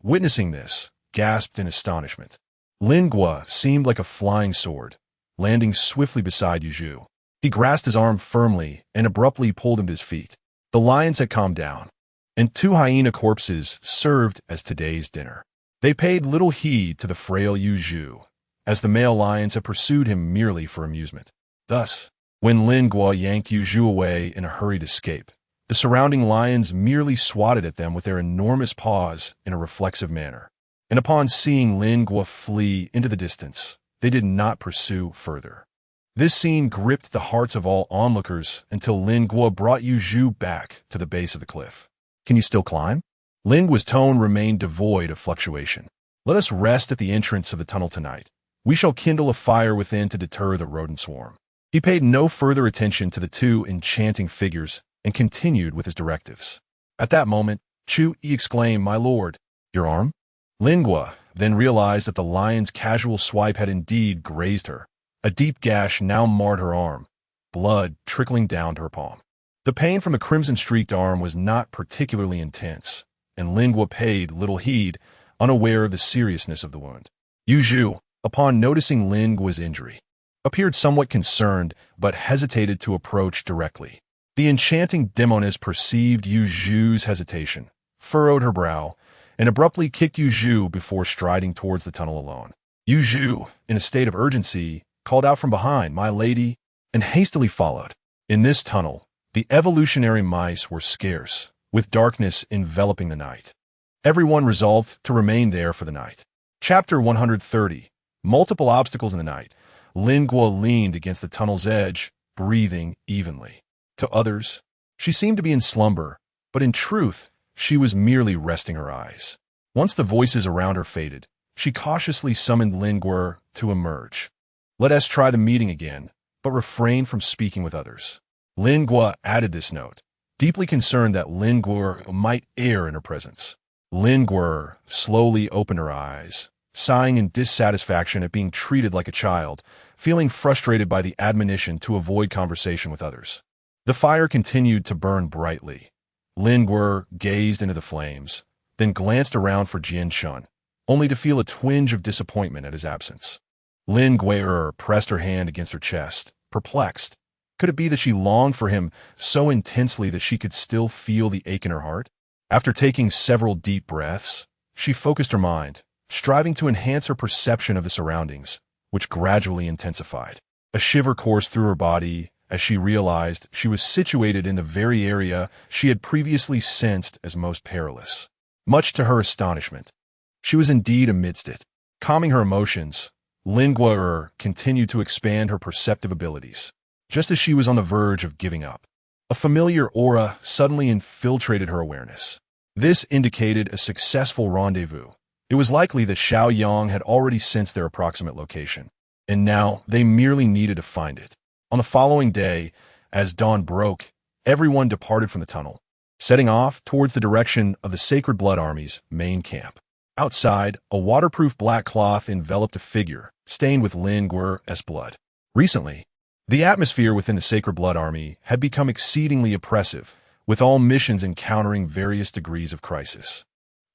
Speaker 1: witnessing this, gasped in astonishment. Lingua seemed like a flying sword, landing swiftly beside Yu Zhu. He grasped his arm firmly and abruptly pulled him to his feet. The lions had calmed down, and two hyena corpses served as today's dinner. They paid little heed to the frail Yu Zhu, as the male lions had pursued him merely for amusement. Thus, when Lingua yanked Yu Zhu away in a hurried escape, the surrounding lions merely swatted at them with their enormous paws in a reflexive manner. And upon seeing Lingua flee into the distance, they did not pursue further. This scene gripped the hearts of all onlookers until Lingua brought Yu Zhu back to the base of the cliff. "Can you still climb?" Lingua's tone remained devoid of fluctuation. "Let us rest at the entrance of the tunnel tonight. We shall kindle a fire within to deter the rodent swarm." He paid no further attention to the two enchanting figures and continued with his directives. At that moment, Chu Yi exclaimed, "My lord, your arm?" Lingua then realized that the lion's casual swipe had indeed grazed her. A deep gash now marred her arm, blood trickling down to her palm. The pain from the crimson-streaked arm was not particularly intense, and Lingua paid little heed, unaware of the seriousness of the wound. Yu Zhu, upon noticing Lingua's injury, appeared somewhat concerned but hesitated to approach directly. The enchanting demoness perceived Yu Zhu's hesitation, furrowed her brow, and abruptly kicked Yu Zhu before striding towards the tunnel alone. Yu Zhu, in a state of urgency, called out from behind, "My lady," and hastily followed. In this tunnel, the evolutionary mice were scarce, with darkness enveloping the night. Everyone resolved to remain there for the night. Chapter 130. Multiple obstacles in the night. Lingua leaned against the tunnel's edge, breathing evenly. To others, she seemed to be in slumber, but in truth, she was merely resting her eyes. Once the voices around her faded, she cautiously summoned Lingua to emerge. "Let us try the meeting again, but refrain from speaking with others." Lingua added this note, deeply concerned that Lingua might err in her presence. Lingua slowly opened her eyes, sighing in dissatisfaction at being treated like a child, feeling frustrated by the admonition to avoid conversation with others. The fire continued to burn brightly. Lingua gazed into the flames, then glanced around for Jian Chun, only to feel a twinge of disappointment at his absence. Lingua pressed her hand against her chest, perplexed. Could it be that she longed for him so intensely that she could still feel the ache in her heart? After taking several deep breaths, she focused her mind, striving to enhance her perception of the surroundings, which gradually intensified. A shiver coursed through her body as she realized she was situated in the very area she had previously sensed as most perilous. Much to her astonishment, she was indeed amidst it. Calming her emotions, Lingua continued to expand her perceptive abilities. Just as she was on the verge of giving up, a familiar aura suddenly infiltrated her awareness. This indicated a successful rendezvous. It was likely that Xiao Yang had already sensed their approximate location, and now they merely needed to find it. On the following day, as dawn broke, everyone departed from the tunnel, setting off towards the direction of the Sacred Blood Army's main camp. Outside, a waterproof black cloth enveloped a figure, stained with Lingua's blood. Recently, the atmosphere within the Sacred Blood Army had become exceedingly oppressive, with all missions encountering various degrees of crisis.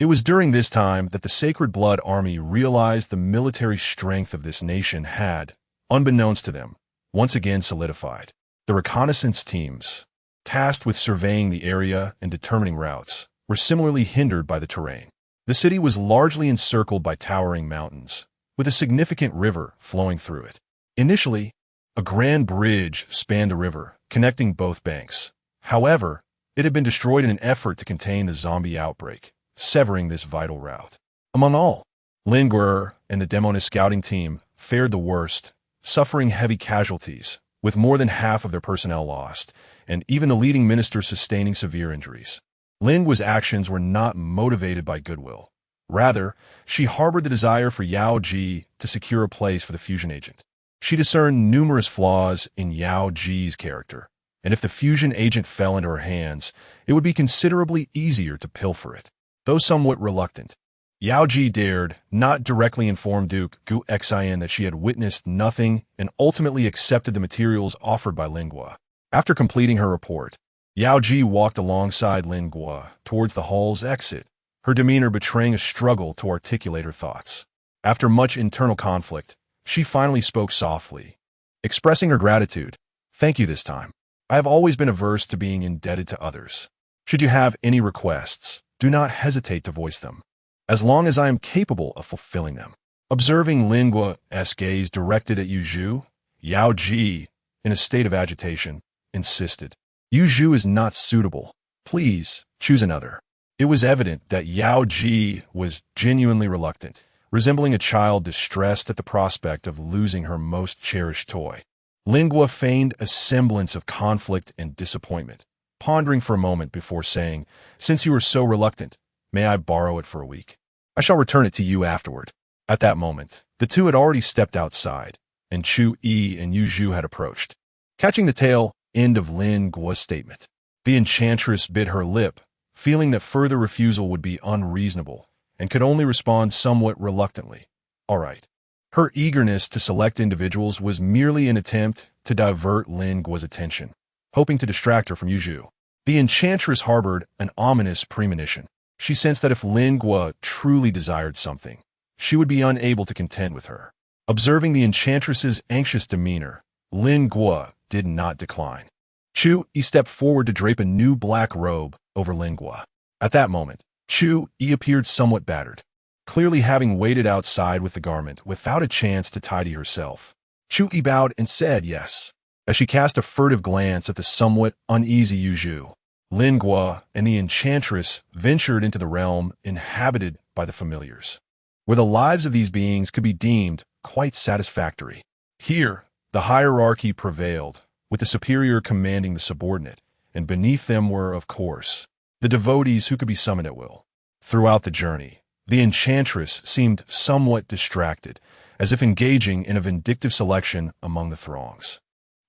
Speaker 1: It was during this time that the Sacred Blood Army realized the military strength of this nation had, unbeknownst to them, once again solidified. The reconnaissance teams, tasked with surveying the area and determining routes, were similarly hindered by the terrain. The city was largely encircled by towering mountains, with a significant river flowing through it. Initially, a grand bridge spanned the river, connecting both banks. However, it had been destroyed in an effort to contain the zombie outbreak, severing this vital route. Among all, Lingua and the demoness scouting team fared the worst, suffering heavy casualties, with more than half of their personnel lost, and even the leading minister sustaining severe injuries. Lingua's actions were not motivated by goodwill. Rather, she harbored the desire for Yao Ji to secure a place for the fusion agent. She discerned numerous flaws in Yao Ji's character, and if the fusion agent fell into her hands, it would be considerably easier to pilfer it. Though somewhat reluctant, Yao Ji dared not directly inform Duke Gu Xian that she had witnessed nothing and ultimately accepted the materials offered by Lingua. After completing her report, Yao Ji walked alongside Lingua towards the hall's exit, her demeanor betraying a struggle to articulate her thoughts. After much internal conflict, she finally spoke softly, expressing her gratitude. "Thank you this time. I have always been averse to being indebted to others. Should you have any requests, do not hesitate to voice them, as long as I am capable of fulfilling them." Observing Lingua's gaze directed at Yu Zhu, Yao Ji, in a state of agitation, insisted, "Yu Zhu is not suitable. Please, choose another." It was evident that Yao Ji was genuinely reluctant, resembling a child distressed at the prospect of losing her most cherished toy. Lingua feigned a semblance of conflict and disappointment, pondering for a moment before saying, "Since you are so reluctant, may I borrow it for a week? I shall return it to you afterward." At that moment, the two had already stepped outside, and Chu Yi and Yu Zhu had approached. Catching the tail end of Lingua's statement, the enchantress bit her lip, feeling that further refusal would be unreasonable, and could only respond somewhat reluctantly. "All right." Her eagerness to select individuals was merely an attempt to divert Lingua's attention. hoping to distract her from Yuzhu. The enchantress harbored an ominous premonition. She sensed that if Lin Guo truly desired something, she would be unable to contend with her. Observing the enchantress's anxious demeanor, Lin Guo did not decline. Chu Yi stepped forward to drape a new black robe over Lin Guo. At that moment, Chu Yi appeared somewhat battered, clearly having waited outside with the garment without a chance to tidy herself. Chu Yi bowed and said yes, as she cast a furtive glance at the somewhat uneasy Yuzhu. Lin Guo and the enchantress ventured into the realm inhabited by the familiars, where the lives of these beings could be deemed quite satisfactory. Here, the hierarchy prevailed, with the superior commanding the subordinate, and beneath them were, of course, the devotees who could be summoned at will. Throughout the journey, the enchantress seemed somewhat distracted, as if engaging in a vindictive selection among the throngs.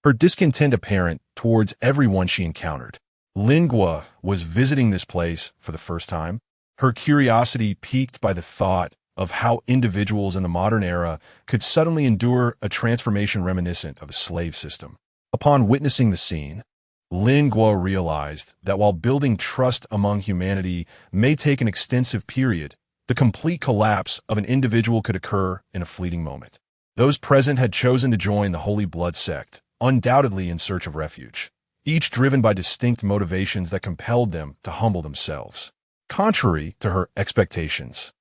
Speaker 1: Her discontent apparent towards everyone she encountered. Lin Guo was visiting this place for the first time, her curiosity piqued by the thought of how individuals in the modern era could suddenly endure a transformation reminiscent of a slave system. Upon witnessing the scene, Lin Guo realized that while building trust among humanity may take an extensive period, the complete collapse of an individual could occur in a fleeting moment. Those present had chosen to join the Holy Blood sect, undoubtedly in search of refuge, each driven by distinct motivations that compelled them to humble themselves. Contrary to her expectations,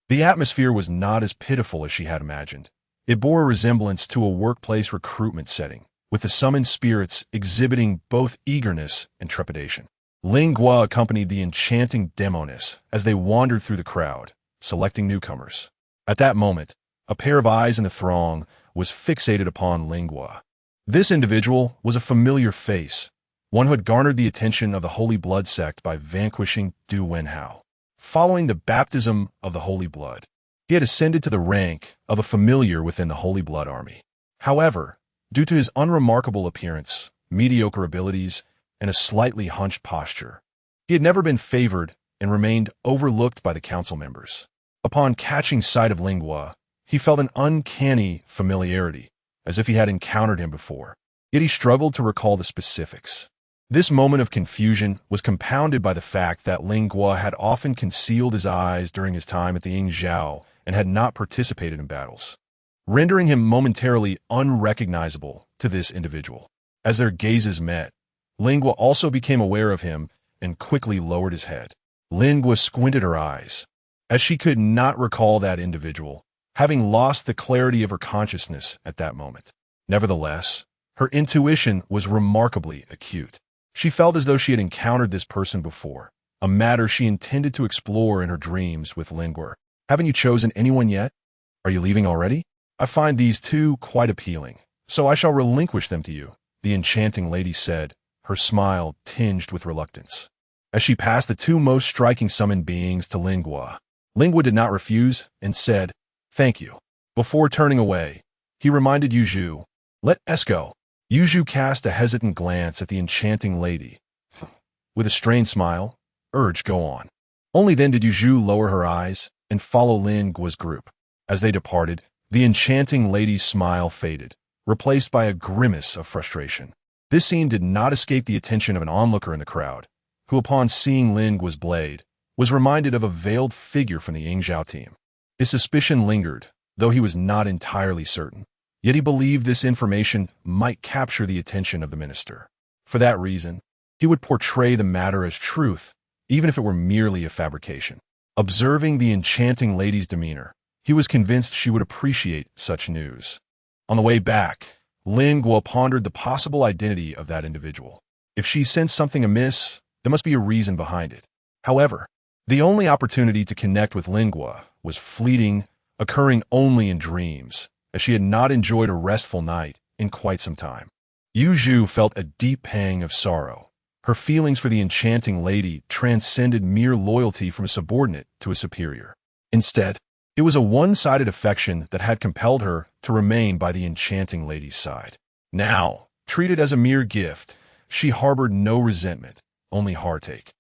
Speaker 1: the atmosphere was not as pitiful as she had imagined. It bore a resemblance to a workplace recruitment setting, with the summoned spirits exhibiting both eagerness and trepidation. Lin Guo accompanied the enchanting demoness as they wandered through the crowd, selecting newcomers. At that moment, a pair of eyes in the throng was fixated upon Lin Guo. This individual was a familiar face, one who had garnered the attention of the Holy Blood sect by vanquishing Du Wenhao. Following the baptism of the Holy Blood, he had ascended to the rank of a familiar within the Holy Blood army. However, due to his unremarkable appearance, mediocre abilities, and a slightly hunched posture, he had never been favored and remained overlooked by the council members. Upon catching sight of Lin Guo, he felt an uncanny familiarity, as if he had encountered him before, yet he struggled to recall the specifics. This moment of confusion was compounded by the fact that Lin Guo had often concealed his eyes during his time at the Yingzhou and had not participated in battles, rendering him momentarily unrecognizable to this individual. As their gazes met, Lin Guo also became aware of him and quickly lowered his head. Lin Guo squinted her eyes, as she could not recall that individual, having lost the clarity of her consciousness at that moment. Nevertheless, her intuition was remarkably acute. She felt as though she had encountered this person before, a matter she intended to explore in her dreams with Lin Guo. Haven't you chosen anyone yet? Are you leaving already? I find these two quite appealing, so I shall relinquish them to you, the enchanting lady said, her smile tinged with reluctance. As she passed the two most striking summoned beings to Lin Guo did not refuse and said, "Thank you." Before turning away, he reminded Yuzhu, "Let us go." Yuzhu cast a hesitant glance at the enchanting lady. With a strained smile, urged, "Go on." Only then did Yuzhu lower her eyes and follow Lin Guo's group. As they departed, the enchanting lady's smile faded, replaced by a grimace of frustration. This scene did not escape the attention of an onlooker in the crowd, who upon seeing Lin Guo's blade, was reminded of a veiled figure from the Yingzhou team. His suspicion lingered, though he was not entirely certain. Yet he believed this information might capture the attention of the minister. For that reason, he would portray the matter as truth, even if it were merely a fabrication. Observing the enchanting lady's demeanor, he was convinced she would appreciate such news. On the way back, Lin Guo pondered the possible identity of that individual. If she sensed something amiss, there must be a reason behind it. However, the only opportunity to connect with Lin Guo was fleeting, occurring only in dreams, as she had not enjoyed a restful night in quite some time. Yuzhu felt a deep pang of sorrow. Her feelings for the enchanting lady transcended mere loyalty from a subordinate to a superior. Instead, it was a one-sided affection that had compelled her to remain by the enchanting lady's side. Now, treated as a mere gift, she harbored no resentment, only heartache.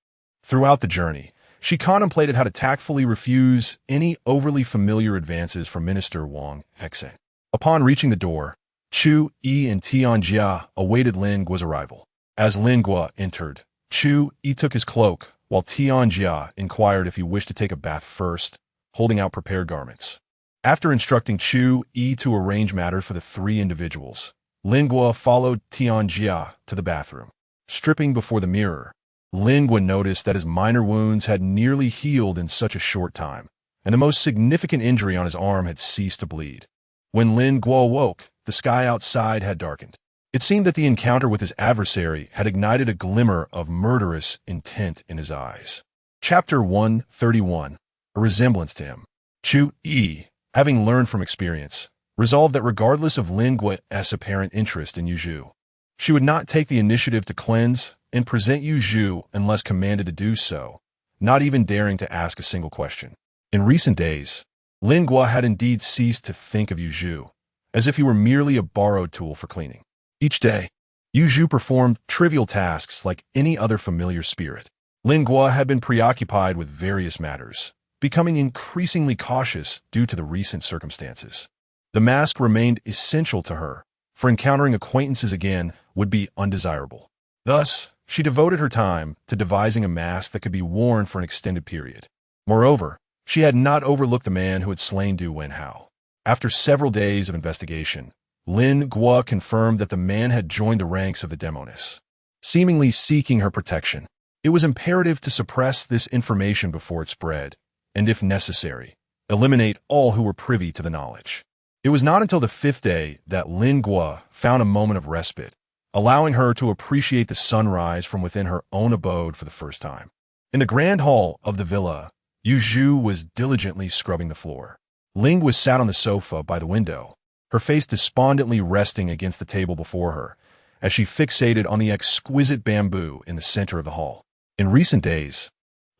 Speaker 1: Throughout the journey, she contemplated how to tactfully refuse any overly familiar advances from Minister Wang Hexen. Upon reaching the door, Chu Yi and Tianjia awaited Lin Guo's arrival. As Lin Guo entered, Chu Yi took his cloak, while Tianjia inquired if he wished to take a bath first, holding out prepared garments. After instructing Chu Yi to arrange matters for the three individuals, Lin Guo followed Tianjia to the bathroom. Stripping before the mirror, Lin Guo noticed that his minor wounds had nearly healed in such a short time, and the most significant injury on his arm had ceased to bleed. When Lin Guo awoke, the sky outside had darkened. It seemed that the encounter with his adversary had ignited a glimmer of murderous intent in his eyes. Chapter 131. A resemblance to him. Chu Yi, having learned from experience, resolved that regardless of Lin Guo's apparent interest in Yu Zhu, she would not take the initiative to cleanse and present Yu Zhu unless commanded to do so, not even daring to ask a single question. In recent days, Lin Guo had indeed ceased to think of Yu Zhu, as if he were merely a borrowed tool for cleaning. Each day, Yu Zhu performed trivial tasks like any other familiar spirit. Lin Guo had been preoccupied with various matters, becoming increasingly cautious due to the recent circumstances. The mask remained essential to her, for encountering acquaintances again would be undesirable. Thus, she devoted her time to devising a mask that could be worn for an extended period. Moreover, she had not overlooked the man who had slain Du Wenhao. After several days of investigation, Lin Guo confirmed that the man had joined the ranks of the demonists, seemingly seeking her protection. It was imperative to suppress this information before it spread, and if necessary, eliminate all who were privy to the knowledge. It was not until the fifth day that Lin Guo found a moment of respite, allowing her to appreciate the sunrise from within her own abode for the first time. In the grand hall of the villa, Yu Zhu was diligently scrubbing the floor. Ling was sat on the sofa by the window, her face despondently resting against the table before her, as she fixated on the exquisite bamboo in the center of the hall. In recent days,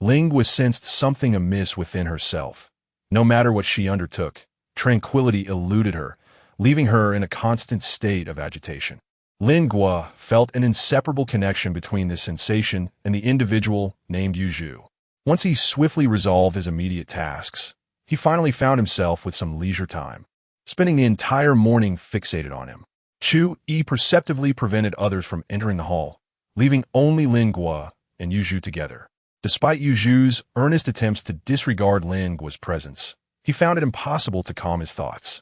Speaker 1: Ling was sensed something amiss within herself. No matter what she undertook, tranquility eluded her, leaving her in a constant state of agitation. Lin Guo felt an inseparable connection between this sensation and the individual named Yu Zhu. Once he swiftly resolved his immediate tasks, he finally found himself with some leisure time, spending the entire morning fixated on him. Chu Yi perceptively prevented others from entering the hall, leaving only Lin Guo and Yu Zhu together. Despite Yu Zhu's earnest attempts to disregard Lin Guo's presence, he found it impossible to calm his thoughts.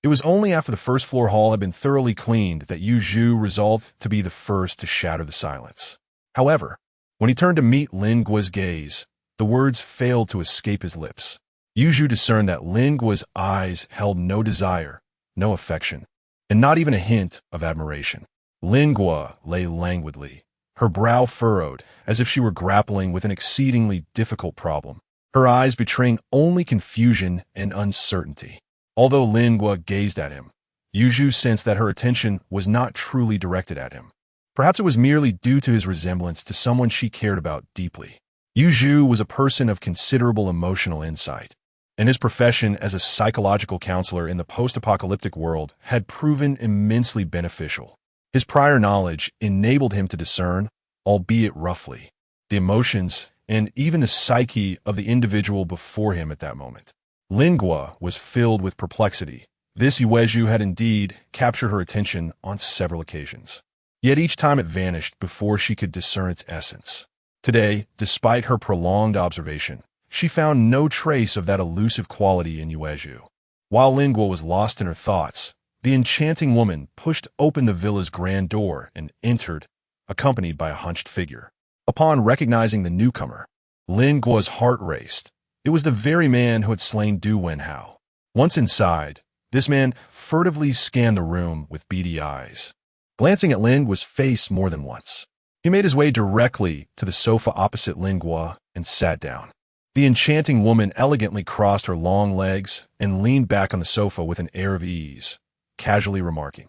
Speaker 1: It was only after the first floor hall had been thoroughly cleaned that Yu Zhu resolved to be the first to shatter the silence. However, when he turned to meet Lin Guo's gaze, the words failed to escape his lips. Yu Zhu discerned that Lin Guo's eyes held no desire, no affection, and not even a hint of admiration. Lin Guo lay languidly, her brow furrowed, as if she were grappling with an exceedingly difficult problem, her eyes betraying only confusion and uncertainty. Although Lin Guo gazed at him, Yu Zhu sensed that her attention was not truly directed at him. Perhaps it was merely due to his resemblance to someone she cared about deeply. Yu Zhu was a person of considerable emotional insight, and his profession as a psychological counselor in the post-apocalyptic world had proven immensely beneficial. His prior knowledge enabled him to discern, albeit roughly, the emotions and even the psyche of the individual before him at that moment. Lin Guo was filled with perplexity. This Yu Zhu had indeed captured her attention on several occasions. Yet each time it vanished before she could discern its essence. Today, despite her prolonged observation, she found no trace of that elusive quality in Yu Zhu. While Lin Guo was lost in her thoughts, the enchanting woman pushed open the villa's grand door and entered, accompanied by a hunched figure. Upon recognizing the newcomer, Lin Guo's heart raced. It was the very man who had slain Du Wenhao. Once inside, this man furtively scanned the room with beady eyes. Glancing at Lin Guo's face more than once, he made his way directly to the sofa opposite Lin Guo and sat down. The enchanting woman elegantly crossed her long legs and leaned back on the sofa with an air of ease, casually remarking,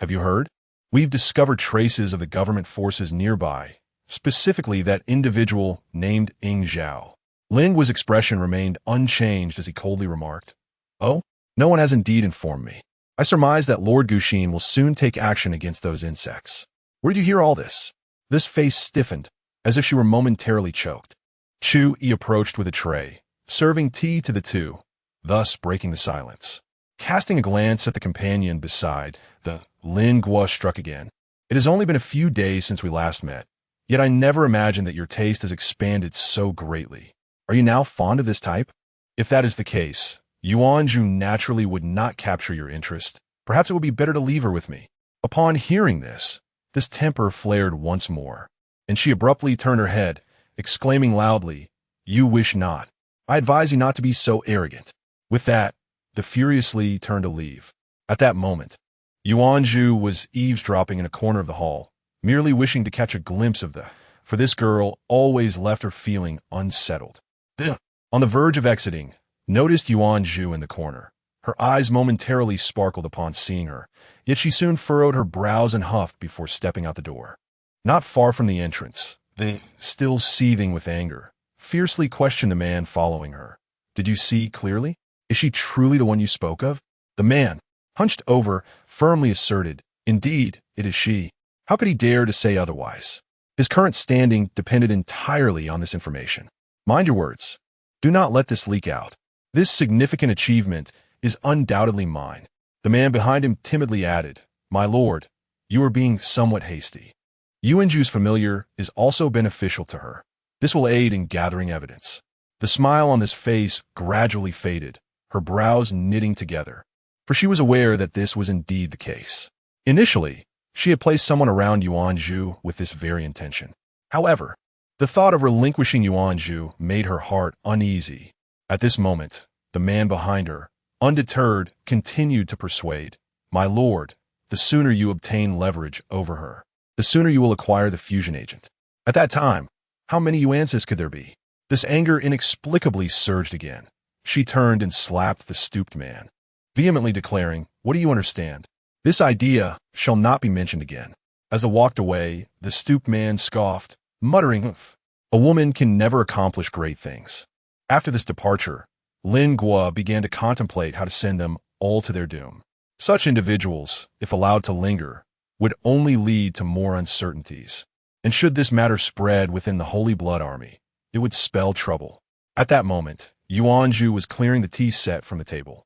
Speaker 1: "Have you heard? We've discovered traces of the government forces nearby, specifically that individual named Ying Zhao." Lin Guo's expression remained unchanged as he coldly remarked, "Oh, no one has indeed informed me. I surmise that Lord Guxin will soon take action against those insects. Where did you hear all this?" This face stiffened, as if she were momentarily choked. Chu Yi approached with a tray, serving tea to the two, thus breaking the silence. Casting a glance at the companion beside, Lin Guo struck again. It has only been a few days since we last met, yet I never imagined that your taste has expanded so greatly. Are you now fond of this type? If that is the case, Yuanju naturally would not capture your interest. Perhaps it would be better to leave her with me. Upon hearing this temper flared once more, and she abruptly turned her head, exclaiming loudly, "You wish not. I advise you not to be so arrogant." With that, the furiously turned to leave. At that moment, Yuanju was eavesdropping in a corner of the hall, merely wishing to catch a glimpse of for this girl always left her feeling unsettled. On the verge of exiting, noticed Yuanju in the corner. Her eyes momentarily sparkled upon seeing her, yet she soon furrowed her brows and huffed before stepping out the door. Not far from the entrance, they, still seething with anger, fiercely questioned the man following her. "Did you see clearly? Is she truly the one you spoke of?" The man, hunched over, firmly asserted, "Indeed, it is she." How could he dare to say otherwise? His current standing depended entirely on this information. Mind your words. Do not let this leak out. This significant achievement is undoubtedly mine. The man behind him timidly added, "My lord, you are being somewhat hasty." Yuanju's familiar is also beneficial to her. This will aid in gathering evidence. The smile on this face gradually faded, her brows knitting together, for she was aware that this was indeed the case. Initially, she had placed someone around Yuanju with this very intention. However, the thought of relinquishing Yuanju made her heart uneasy. At this moment, the man behind her, undeterred, continued to persuade, "My lord, the sooner you obtain leverage over her, the sooner you will acquire the fusion agent." At that time, how many Yuances could there be? This anger inexplicably surged again. She turned and slapped the stooped man, vehemently declaring, "What do you understand? This idea shall not be mentioned again." As they walked away, the stooped man scoffed, muttering, "A woman can never accomplish great things." After this departure, Lin Guo began to contemplate how to send them all to their doom. Such individuals, if allowed to linger, would only lead to more uncertainties. And should this matter spread within the Holy Blood Army, it would spell trouble. At that moment, Yuanju was clearing the tea set from the table,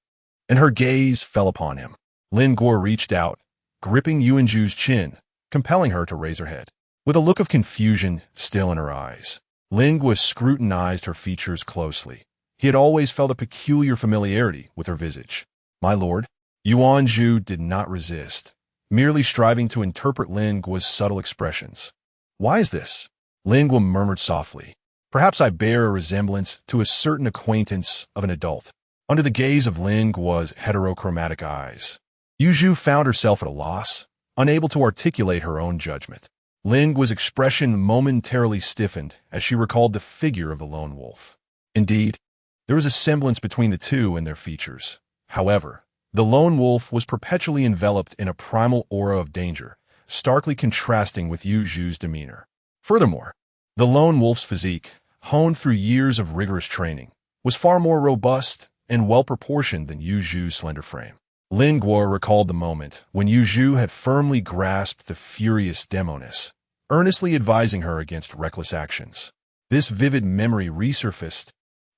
Speaker 1: and her gaze fell upon him. Lin Guo reached out, gripping Yuanju's chin, compelling her to raise her head. With a look of confusion still in her eyes, Lin Guo scrutinized her features closely. He had always felt a peculiar familiarity with her visage. "My lord?" Yuanju did not resist, merely striving to interpret Lin Guo's subtle expressions. "Why is this?" Lin Guo murmured softly. "Perhaps I bear a resemblance to a certain acquaintance of an adult." Under the gaze of Lin Guo's heterochromatic eyes, Yuju found herself at a loss, unable to articulate her own judgment. Lin Guo's expression momentarily stiffened as she recalled the figure of the lone wolf. Indeed, there was a semblance between the two in their features. However, the lone wolf was perpetually enveloped in a primal aura of danger, starkly contrasting with Yuju's demeanor. Furthermore, the lone wolf's physique, honed through years of rigorous training, was far more robust and well-proportioned than Yuju's slender frame. Lin Guo recalled the moment when Yuju had firmly grasped the furious demoness, earnestly advising her against reckless actions. This vivid memory resurfaced,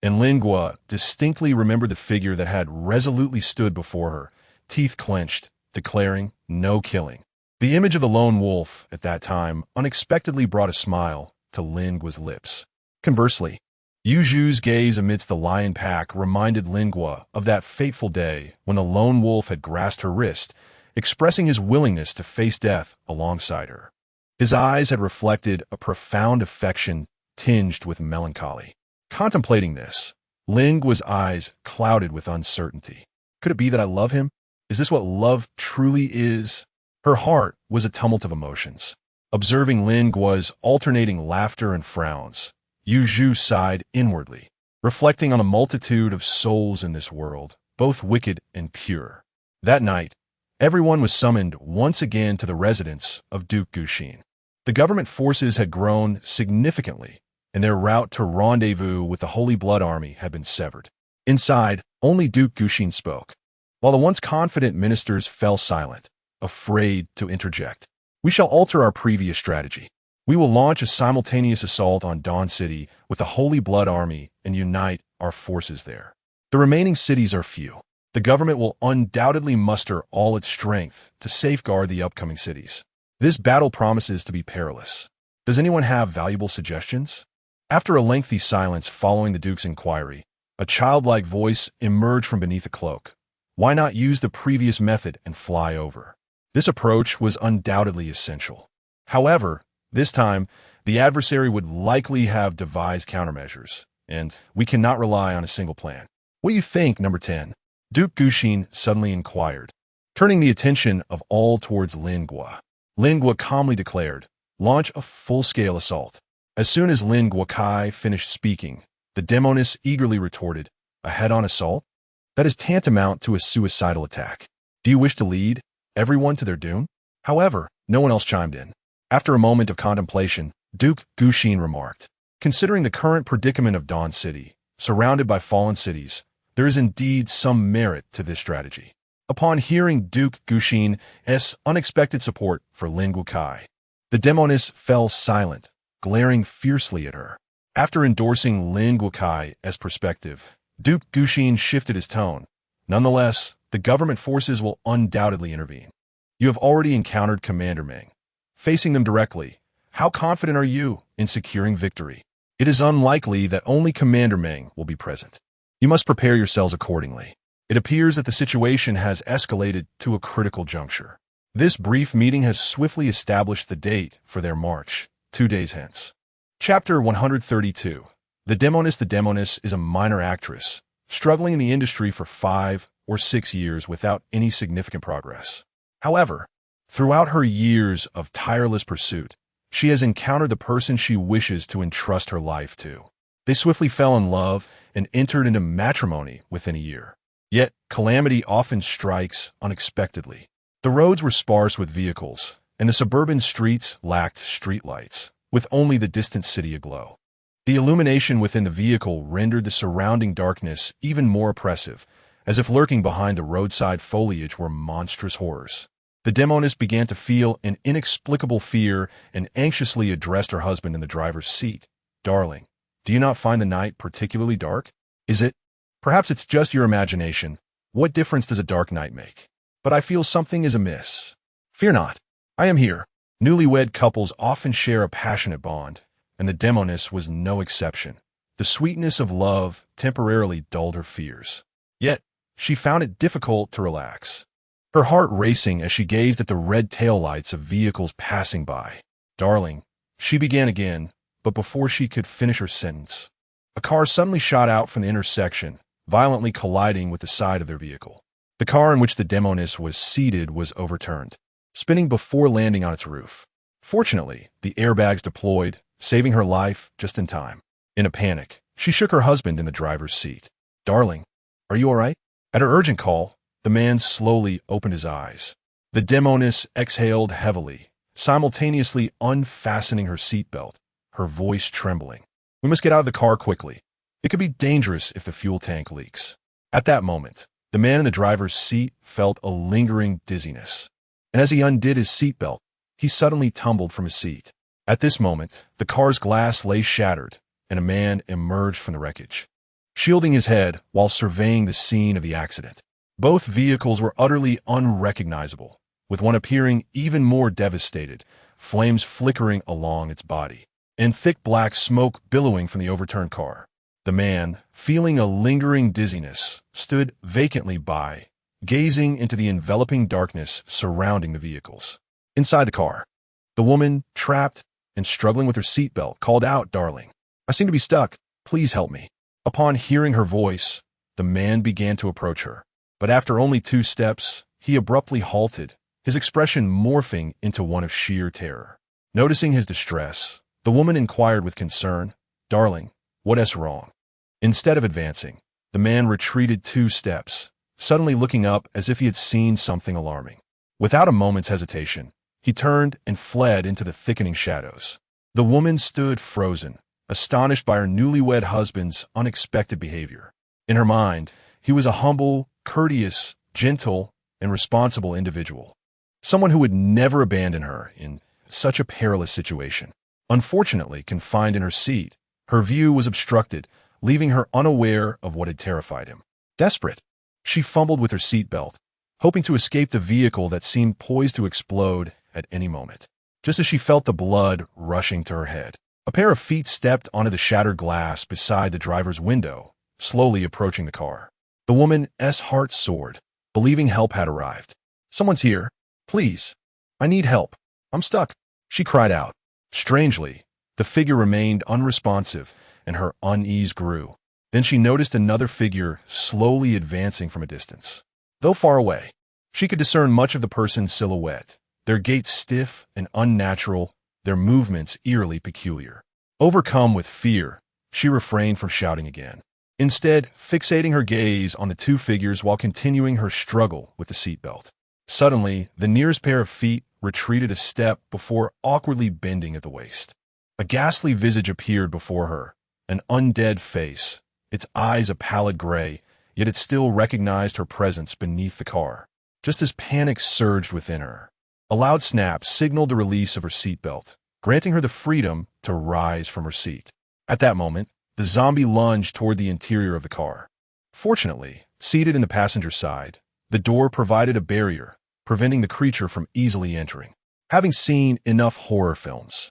Speaker 1: and Lin Guo distinctly remembered the figure that had resolutely stood before her, teeth clenched, declaring, "No killing." The image of the lone wolf at that time unexpectedly brought a smile to Lin Guo's lips. Conversely, Yuju's gaze amidst the lion pack reminded Lin Guo of that fateful day when the lone wolf had grasped her wrist, expressing his willingness to face death alongside her. His eyes had reflected a profound affection tinged with melancholy. Contemplating this, Lin Guo's eyes clouded with uncertainty. Could it be that I love him? Is this what love truly is? Her heart was a tumult of emotions. Observing Lin Guo's alternating laughter and frowns, Yuju sighed inwardly, reflecting on a multitude of souls in this world, both wicked and pure. That night, everyone was summoned once again to the residence of Duke Guxin. The government forces had grown significantly, and their route to rendezvous with the Holy Blood Army had been severed. Inside, only Duke Guxin spoke, while the once confident ministers fell silent, afraid to interject. "We shall alter our previous strategy. We will launch a simultaneous assault on Dawn City with the Holy Blood Army and unite our forces there. The remaining cities are few. The government will undoubtedly muster all its strength to safeguard the upcoming cities. This battle promises to be perilous. Does anyone have valuable suggestions? After a lengthy silence following the Duke's inquiry, a childlike voice emerged from beneath a cloak. Why not use the previous method and fly over? This approach was undoubtedly essential. However, this time, the adversary would likely have devised countermeasures, and we cannot rely on a single plan. What do you think, number 10? Duke Gushin suddenly inquired, turning the attention of all towards Lin Gua. Lin Gua calmly declared, launch a full-scale assault. As soon as Lin Guokai finished speaking, the demoness eagerly retorted, a head-on assault? That is tantamount to a suicidal attack. Do you wish to lead everyone to their doom? However, no one else chimed in. After a moment of contemplation, Duke Gushin remarked, considering the current predicament of Dawn City, surrounded by fallen cities, there is indeed some merit to this strategy. Upon hearing Duke Gushin's unexpected support for Lin Guokai, the demoness fell silent, glaring fiercely at her. After endorsing Lin Guokai's perspective, Duke Gushin shifted his tone. Nonetheless, the government forces will undoubtedly intervene. You have already encountered Commander Meng. Facing them directly, how confident are you in securing victory? It is unlikely that only Commander Meng will be present. You must prepare yourselves accordingly. It appears that the situation has escalated to a critical juncture. This brief meeting has swiftly established the date for their march, 2 days hence. Chapter 132. The demoness is a minor actress, struggling in the industry for 5 or 6 years without any significant progress. However, throughout her years of tireless pursuit, she has encountered the person she wishes to entrust her life to. They swiftly fell in love and entered into matrimony within a year. Yet, calamity often strikes unexpectedly. The roads were sparse with vehicles, and the suburban streets lacked streetlights, with only the distant city aglow. The illumination within the vehicle rendered the surrounding darkness even more oppressive, as if lurking behind the roadside foliage were monstrous horrors. The demoness began to feel an inexplicable fear and anxiously addressed her husband in the driver's seat. Darling, do you not find the night particularly dark? Is it? Perhaps it's just your imagination. What difference does a dark night make? But I feel something is amiss. Fear not. I am here. Newlywed couples often share a passionate bond, and the demoness was no exception. The sweetness of love temporarily dulled her fears. Yet, she found it difficult to relax. Her heart racing as she gazed at the red taillights of vehicles passing by. Darling, she began again, but before she could finish her sentence, a car suddenly shot out from the intersection, violently colliding with the side of their vehicle. The car in which the demoness was seated was overturned, spinning before landing on its roof. Fortunately, the airbags deployed, saving her life just in time. In a panic, she shook her husband in the driver's seat. Darling, are you all right? At her urgent call, the man slowly opened his eyes. The demoness exhaled heavily, simultaneously unfastening her seatbelt, her voice trembling. We must get out of the car quickly. It could be dangerous if the fuel tank leaks. At that moment, the man in the driver's seat felt a lingering dizziness, and as he undid his seatbelt, he suddenly tumbled from his seat. At this moment, the car's glass lay shattered, and a man emerged from the wreckage, shielding his head while surveying the scene of the accident. Both vehicles were utterly unrecognizable, with one appearing even more devastated, flames flickering along its body, and thick black smoke billowing from the overturned car. The man, feeling a lingering dizziness, stood vacantly by, gazing into the enveloping darkness surrounding the vehicles. Inside the car, the woman, trapped and struggling with her seatbelt, called out, Darling, I seem to be stuck. Please help me. Upon hearing her voice, the man began to approach her. But after only 2 steps, he abruptly halted, his expression morphing into one of sheer terror. Noticing his distress, the woman inquired with concern, Darling, what is wrong? Instead of advancing, the man retreated 2 steps, suddenly looking up as if he had seen something alarming. Without a moment's hesitation, he turned and fled into the thickening shadows. The woman stood frozen, astonished by her newlywed husband's unexpected behavior. In her mind, he was a humble, courteous, gentle, and responsible individual, someone who would never abandon her in such a perilous situation. Unfortunately, confined in her seat, her view was obstructed, leaving her unaware of what had terrified him. Desperate, she fumbled with her seatbelt, hoping to escape the vehicle that seemed poised to explode at any moment. just as she felt the blood rushing to her head. A pair of feet stepped onto the shattered glass beside the driver's window, slowly approaching the car. The woman's heart soared, believing help had arrived. "Someone's here. Please. I need help. I'm stuck," she cried out. Strangely, the figure remained unresponsive, and her unease grew. Then she noticed another figure slowly advancing from a distance. Though far away, she could discern much of the person's silhouette, their gait stiff and unnatural, their movements eerily peculiar. Overcome with fear, she refrained from shouting again, instead fixating her gaze on the two figures while continuing her struggle with the seatbelt. Suddenly, the nearest pair of feet retreated a step before awkwardly bending at the waist. A ghastly visage appeared before her, an undead face, its eyes a pallid gray, yet it still recognized her presence beneath the car. Just as panic surged within her, a loud snap signaled the release of her seatbelt, granting her the freedom to rise from her seat. At that moment, the zombie lunged toward the interior of the car. Fortunately, seated in the passenger side, the door provided a barrier, preventing the creature from easily entering. Having seen enough horror films,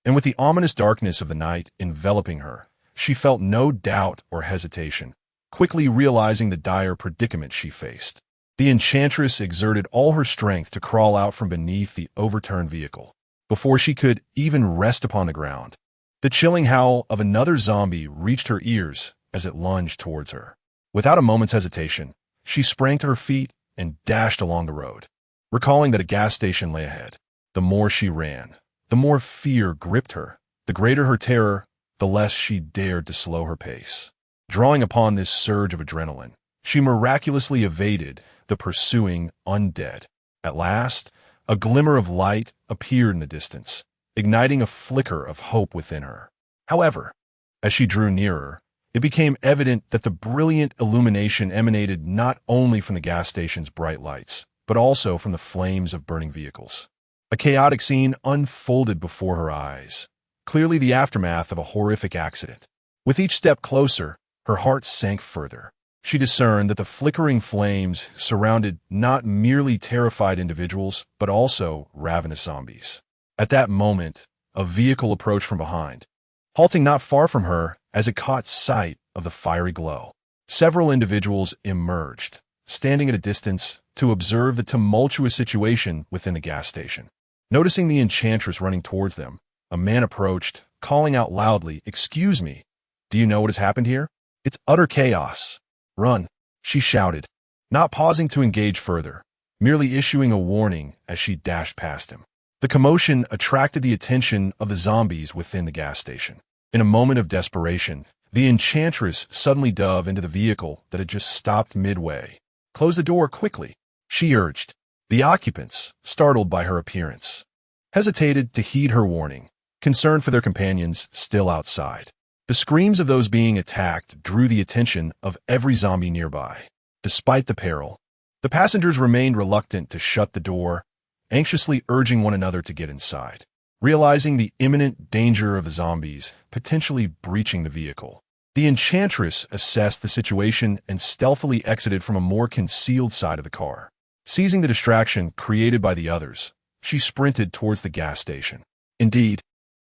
Speaker 1: and with the ominous darkness of the night enveloping her, she felt no doubt or hesitation, quickly realizing the dire predicament she faced. The enchantress exerted all her strength to crawl out from beneath the overturned vehicle. Before she could even rest upon the ground, the chilling howl of another zombie reached her ears as it lunged towards her. Without a moment's hesitation, she sprang to her feet and dashed along the road. Recalling that a gas station lay ahead, the more she ran, the more fear gripped her. The greater her terror, the less she dared to slow her pace. Drawing upon this surge of adrenaline, she miraculously evaded the pursuing undead. At last, a glimmer of light appeared in the distance, igniting a flicker of hope within her. However, as she drew nearer, it became evident that the brilliant illumination emanated not only from the gas station's bright lights, but also from the flames of burning vehicles. A chaotic scene unfolded before her eyes, clearly the aftermath of a horrific accident. With each step closer, her heart sank further. She discerned that the flickering flames surrounded not merely terrified individuals, but also ravenous zombies. At that moment, a vehicle approached from behind, halting not far from her as it caught sight of the fiery glow. Several individuals emerged, standing at a distance to observe the tumultuous situation within the gas station. Noticing the enchantress running towards them, a man approached, calling out loudly, "Excuse me, do you know what has happened here? It's utter chaos. Run," she shouted, not pausing to engage further, merely issuing a warning as she dashed past him. The commotion attracted the attention of the zombies within the gas station. In a moment of desperation, the enchantress suddenly dove into the vehicle that had just stopped midway. "Close the door quickly," she urged. The occupants, startled by her appearance, hesitated to heed her warning, concerned for their companions still outside. The screams of those being attacked drew the attention of every zombie nearby. Despite the peril, the passengers remained reluctant to shut the door, anxiously urging one another to get inside. Realizing the imminent danger of the zombies potentially breaching the vehicle, the enchantress assessed the situation and stealthily exited from a more concealed side of the car. Seizing the distraction created by the others, she sprinted towards the gas station. Indeed,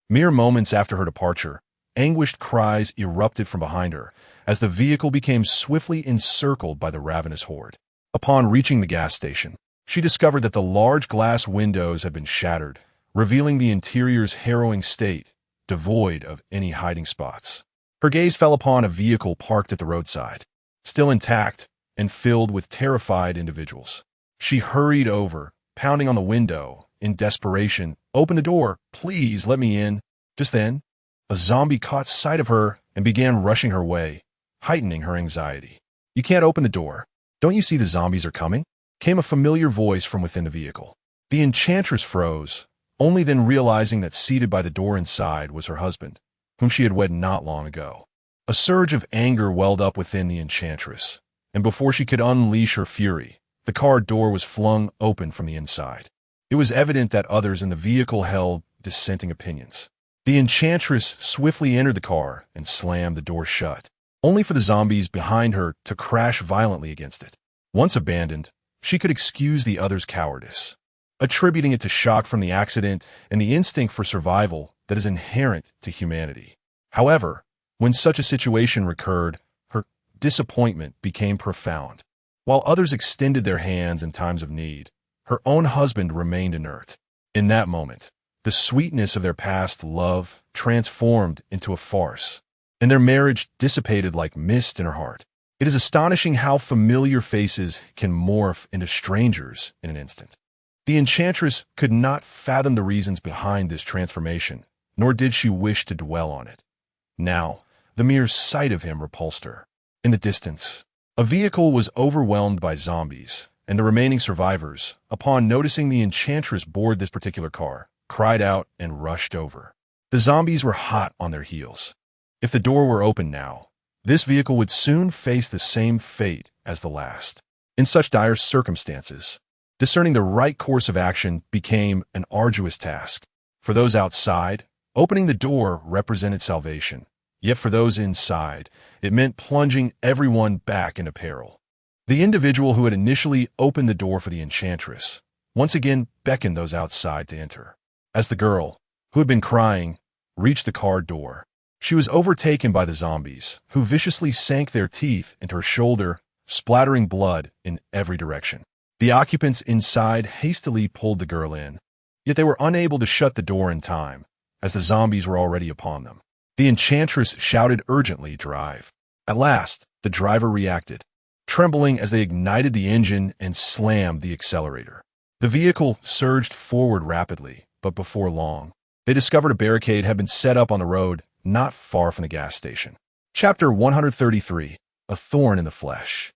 Speaker 1: mere moments after her departure, anguished cries erupted from behind her as the vehicle became swiftly encircled by the ravenous horde. Upon reaching the gas station, she discovered that the large glass windows had been shattered, revealing the interior's harrowing state, devoid of any hiding spots. Her gaze fell upon a vehicle parked at the roadside, still intact and filled with terrified individuals. She hurried over, pounding on the window, in desperation. "Open the door, please let me in." Just then, a zombie caught sight of her and began rushing her way, heightening her anxiety. "You can't open the door. Don't you see the zombies are coming?" came a familiar voice from within the vehicle. The enchantress froze, only then realizing that seated by the door inside was her husband, whom she had wed not long ago. A surge of anger welled up within the enchantress, and before she could unleash her fury, the car door was flung open from the inside. It was evident that others in the vehicle held dissenting opinions. The enchantress swiftly entered the car and slammed the door shut, only for the zombies behind her to crash violently against it. Once abandoned, she could excuse the others' cowardice. attributing it to shock from the accident and the instinct for survival that is inherent to humanity. However, when such a situation recurred, her disappointment became profound. While others extended their hands in times of need, her own husband remained inert. In that moment, the sweetness of their past love transformed into a farce, and their marriage dissipated like mist in her heart. It is astonishing how familiar faces can morph into strangers in an instant. The enchantress could not fathom the reasons behind this transformation, nor did she wish to dwell on it. Now, the mere sight of him repulsed her. In the distance, a vehicle was overwhelmed by zombies, and the remaining survivors, upon noticing the enchantress board this particular car, cried out and rushed over. The zombies were hot on their heels. If the door were open now, this vehicle would soon face the same fate as the last. In such dire circumstances, discerning the right course of action became an arduous task. For those outside, opening the door represented salvation. Yet for those inside, it meant plunging everyone back into peril. The individual who had initially opened the door for the enchantress once again beckoned those outside to enter. As the girl, who had been crying, reached the car door, she was overtaken by the zombies, who viciously sank their teeth into her shoulder, splattering blood in every direction. The occupants inside hastily pulled the girl in, yet they were unable to shut the door in time, as the zombies were already upon them. The enchantress shouted urgently, "Drive." At last, the driver reacted, trembling as they ignited the engine and slammed the accelerator. The vehicle surged forward rapidly, but before long, they discovered a barricade had been set up on the road not far from the gas station. Chapter 133, A Thorn in the Flesh.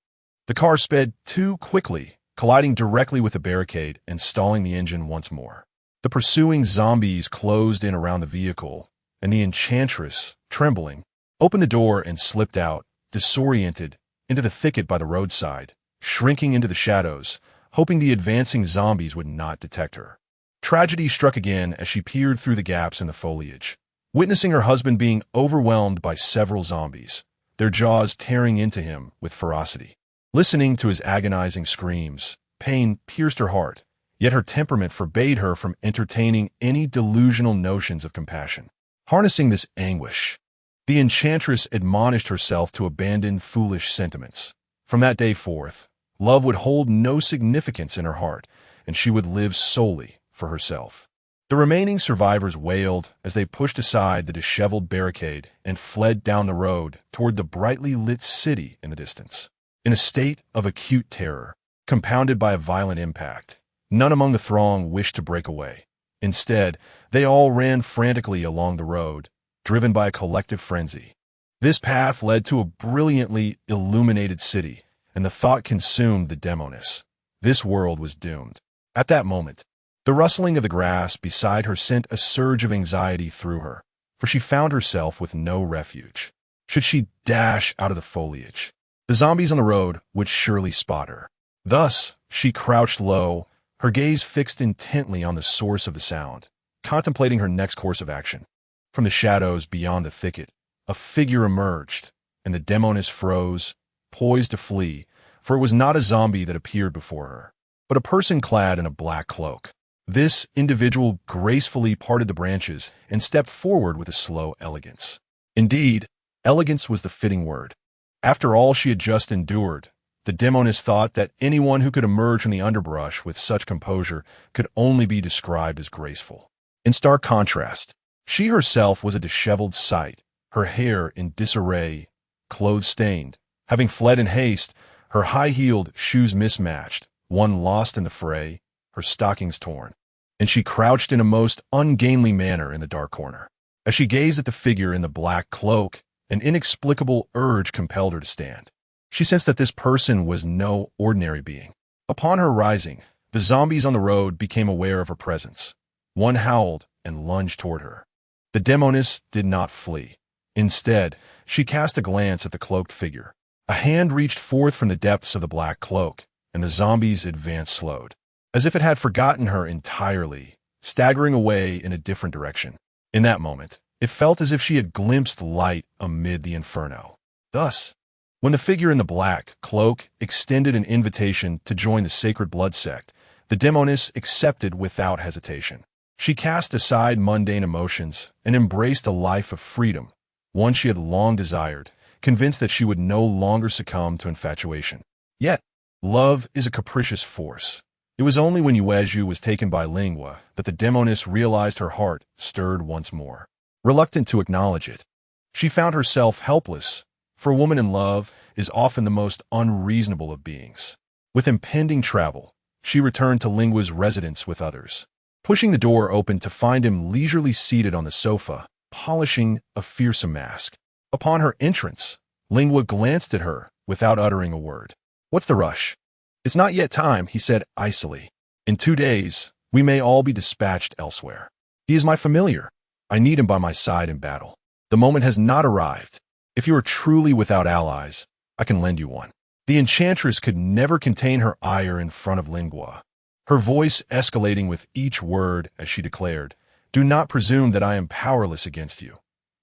Speaker 1: The car sped too quickly, colliding directly with the barricade and stalling the engine once more. The pursuing zombies closed in around the vehicle, and the enchantress, trembling, opened the door and slipped out, disoriented, into the thicket by the roadside, shrinking into the shadows, hoping the advancing zombies would not detect her. Tragedy struck again as she peered through the gaps in the foliage, witnessing her husband being overwhelmed by several zombies, their jaws tearing into him with ferocity. Listening to his agonizing screams, pain pierced her heart, yet her temperament forbade her from entertaining any delusional notions of compassion. Harnessing this anguish, the enchantress admonished herself to abandon foolish sentiments. From that day forth, love would hold no significance in her heart, and she would live solely for herself. The remaining survivors wailed as they pushed aside the disheveled barricade and fled down the road toward the brightly lit city in the distance. In a state of acute terror, compounded by a violent impact, none among the throng wished to break away. Instead, they all ran frantically along the road, driven by a collective frenzy. This path led to a brilliantly illuminated city, and the thought consumed the demoness. This world was doomed. At that moment, the rustling of the grass beside her sent a surge of anxiety through her, for she found herself with no refuge. Should she dash out of the foliage, the zombies on the road would surely spot her. Thus, she crouched low, her gaze fixed intently on the source of the sound, contemplating her next course of action. From the shadows beyond the thicket, a figure emerged, and the demoness froze, poised to flee, for it was not a zombie that appeared before her, but a person clad in a black cloak. This individual gracefully parted the branches and stepped forward with a slow elegance. Indeed, elegance was the fitting word. After all she had just endured, the demoness thought that anyone who could emerge from the underbrush with such composure could only be described as graceful. In stark contrast, she herself was a disheveled sight, her hair in disarray, clothes stained. Having fled in haste, her high-heeled shoes mismatched, one lost in the fray, her stockings torn, and she crouched in a most ungainly manner in the dark corner. As she gazed at the figure in the black cloak, an inexplicable urge compelled her to stand. She sensed that this person was no ordinary being. Upon her rising, the zombies on the road became aware of her presence. One howled and lunged toward her. The demoness did not flee. Instead, she cast a glance at the cloaked figure. A hand reached forth from the depths of the black cloak, and the zombies advanced slowed, as if it had forgotten her entirely, staggering away in a different direction. In that moment, it felt as if she had glimpsed light amid the inferno. Thus, when the figure in the black cloak extended an invitation to join the sacred blood sect, The demoness accepted without hesitation. She cast aside mundane emotions and embraced a life of freedom, one she had long desired, convinced that she would no longer succumb to infatuation. Yet, love is a capricious force. It was only when Yuezhu was taken by Lingua that the demoness realized her heart stirred once more. Reluctant to acknowledge it, she found herself helpless, for a woman in love is often the most unreasonable of beings. With impending travel, she returned to Lingua's residence with others, pushing the door open to find him leisurely seated on the sofa, polishing a fearsome mask. Upon her entrance, Lingua glanced at her without uttering a word. "What's the rush?" "It's not yet time," he said icily. "In 2 days, we may all be dispatched elsewhere. He is my familiar. I need him by my side in battle. The moment has not arrived. If you are truly without allies, I can lend you one." The enchantress could never contain her ire in front of Lingua, her voice escalating with each word as she declared, "Do not presume that I am powerless against you.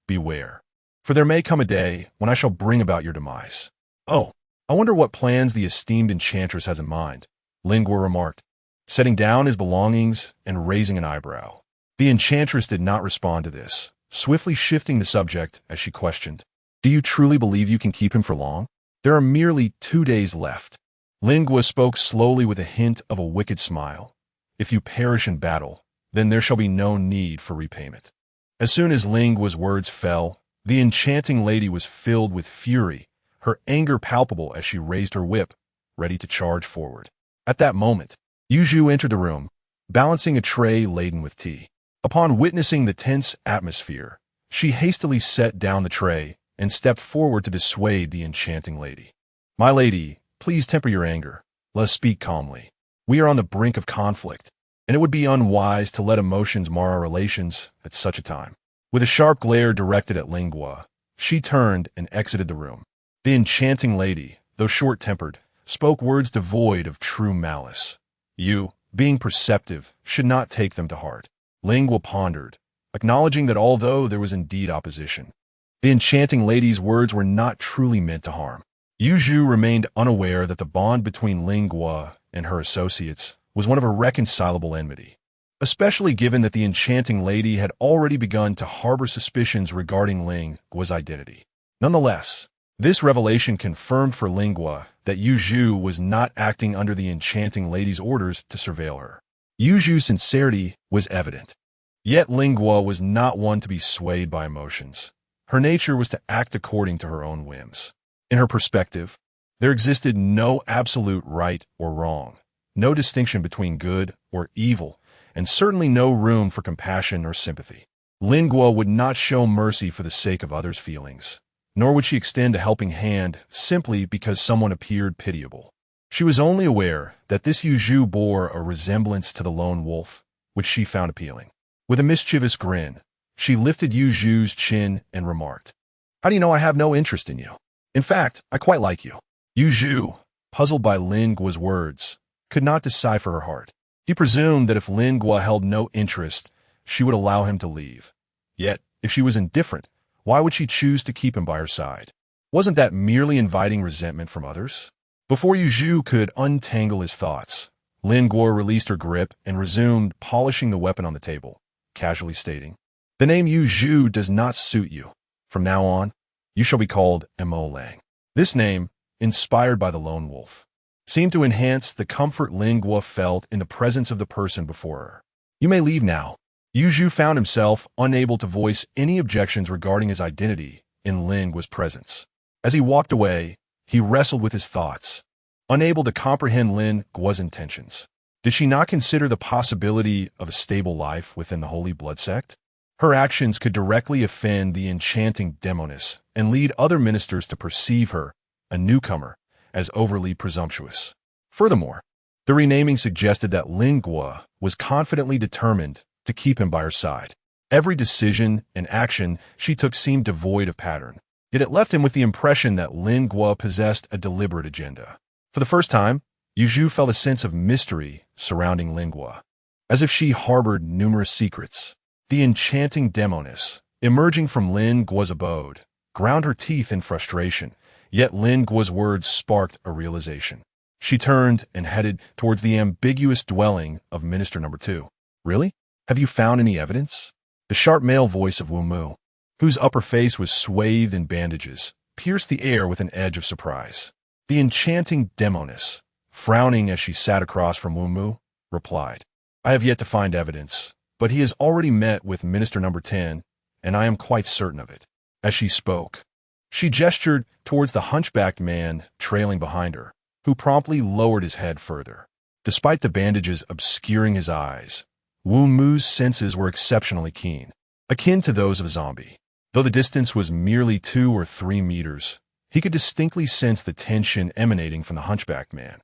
Speaker 1: Beware. For there may come a day when I shall bring about your demise." "Oh, I wonder what plans the esteemed enchantress has in mind," Lingua remarked, setting down his belongings and raising an eyebrow. The enchantress did not respond to this, swiftly shifting the subject as she questioned, "Do you truly believe you can keep him for long? There are merely 2 days left." Lingua spoke slowly with a hint of a wicked smile. "If you perish in battle, then there shall be no need for repayment." As soon as Lingua's words fell, the enchanting lady was filled with fury, her anger palpable as she raised her whip, ready to charge forward. At that moment, Yuezhu entered the room, balancing a tray laden with tea. Upon witnessing the tense atmosphere, she hastily set down the tray and stepped forward to dissuade the enchanting lady. "My lady, please temper your anger. Let us speak calmly. We are on the brink of conflict, and it would be unwise to let emotions mar our relations at such a time." With a sharp glare directed at Lingua, she turned and exited the room. The enchanting lady, though short-tempered, spoke words devoid of true malice. "You, being perceptive, should not take them to heart." Lingua pondered, acknowledging that although there was indeed opposition, the enchanting lady's words were not truly meant to harm. Yuezhu remained unaware that the bond between Lingua and her associates was one of irreconcilable enmity, especially given that the enchanting lady had already begun to harbor suspicions regarding Lingua's identity. Nonetheless, this revelation confirmed for Lingua that Yuezhu was not acting under the enchanting lady's orders to surveil her. Yuezhu's sincerity was evident. Yet Lingua was not one to be swayed by emotions. Her nature was to act according to her own whims. In her perspective, there existed no absolute right or wrong, no distinction between good or evil, and certainly no room for compassion or sympathy. Lingua would not show mercy for the sake of others' feelings, nor would she extend a helping hand simply because someone appeared pitiable. She was only aware that this Yuezhu bore a resemblance to the lone wolf, which she found appealing. With a mischievous grin, she lifted Yuezhu's chin and remarked, "How do you know I have no interest in you? In fact, I quite like you." Yuezhu, puzzled by Lingua's words, could not decipher her heart. He presumed that if Lingua held no interest, she would allow him to leave. Yet, if she was indifferent, why would she choose to keep him by her side? Wasn't that merely inviting resentment from others? Before Yuezhu could untangle his thoughts, Lingua released her grip and resumed polishing the weapon on the table, casually stating, "The name Yuezhu does not suit you. From now on, you shall be called Mo Lang." This name, inspired by the lone wolf, seemed to enhance the comfort Lingua felt in the presence of the person before her. "You may leave now." Yuezhu found himself unable to voice any objections regarding his identity in Lingua's presence. As he walked away, he wrestled with his thoughts, unable to comprehend Lingua's intentions. Did she not consider the possibility of a stable life within the Holy Blood sect? Her actions could directly offend the enchanting demoness and lead other ministers to perceive her, a newcomer, as overly presumptuous. Furthermore, the renaming suggested that Lingua was confidently determined to keep him by her side. Every decision and action she took seemed devoid of pattern, yet it left him with the impression that Lingua possessed a deliberate agenda. For the first time, Yuezhu felt a sense of mystery surrounding Lingua, as if she harbored numerous secrets. The enchanting demoness, emerging from Lingua's abode, ground her teeth in frustration, yet Lingua's words sparked a realization. She turned and headed towards the ambiguous dwelling of Minister Number 2. Really? Have you found any evidence? The sharp male voice of Wu Mu, whose upper face was swathed in bandages, pierced the air with an edge of surprise. The enchanting demoness, frowning as she sat across from Wu Mu, replied, I have yet to find evidence, but he has already met with Minister Number 10, and I am quite certain of it. As she spoke, she gestured towards the hunchbacked man trailing behind her, who promptly lowered his head further. Despite the bandages obscuring his eyes, Wu Mu's senses were exceptionally keen, akin to those of a zombie. Though the distance was merely 2 or 3 meters, he could distinctly sense the tension emanating from the hunchbacked man.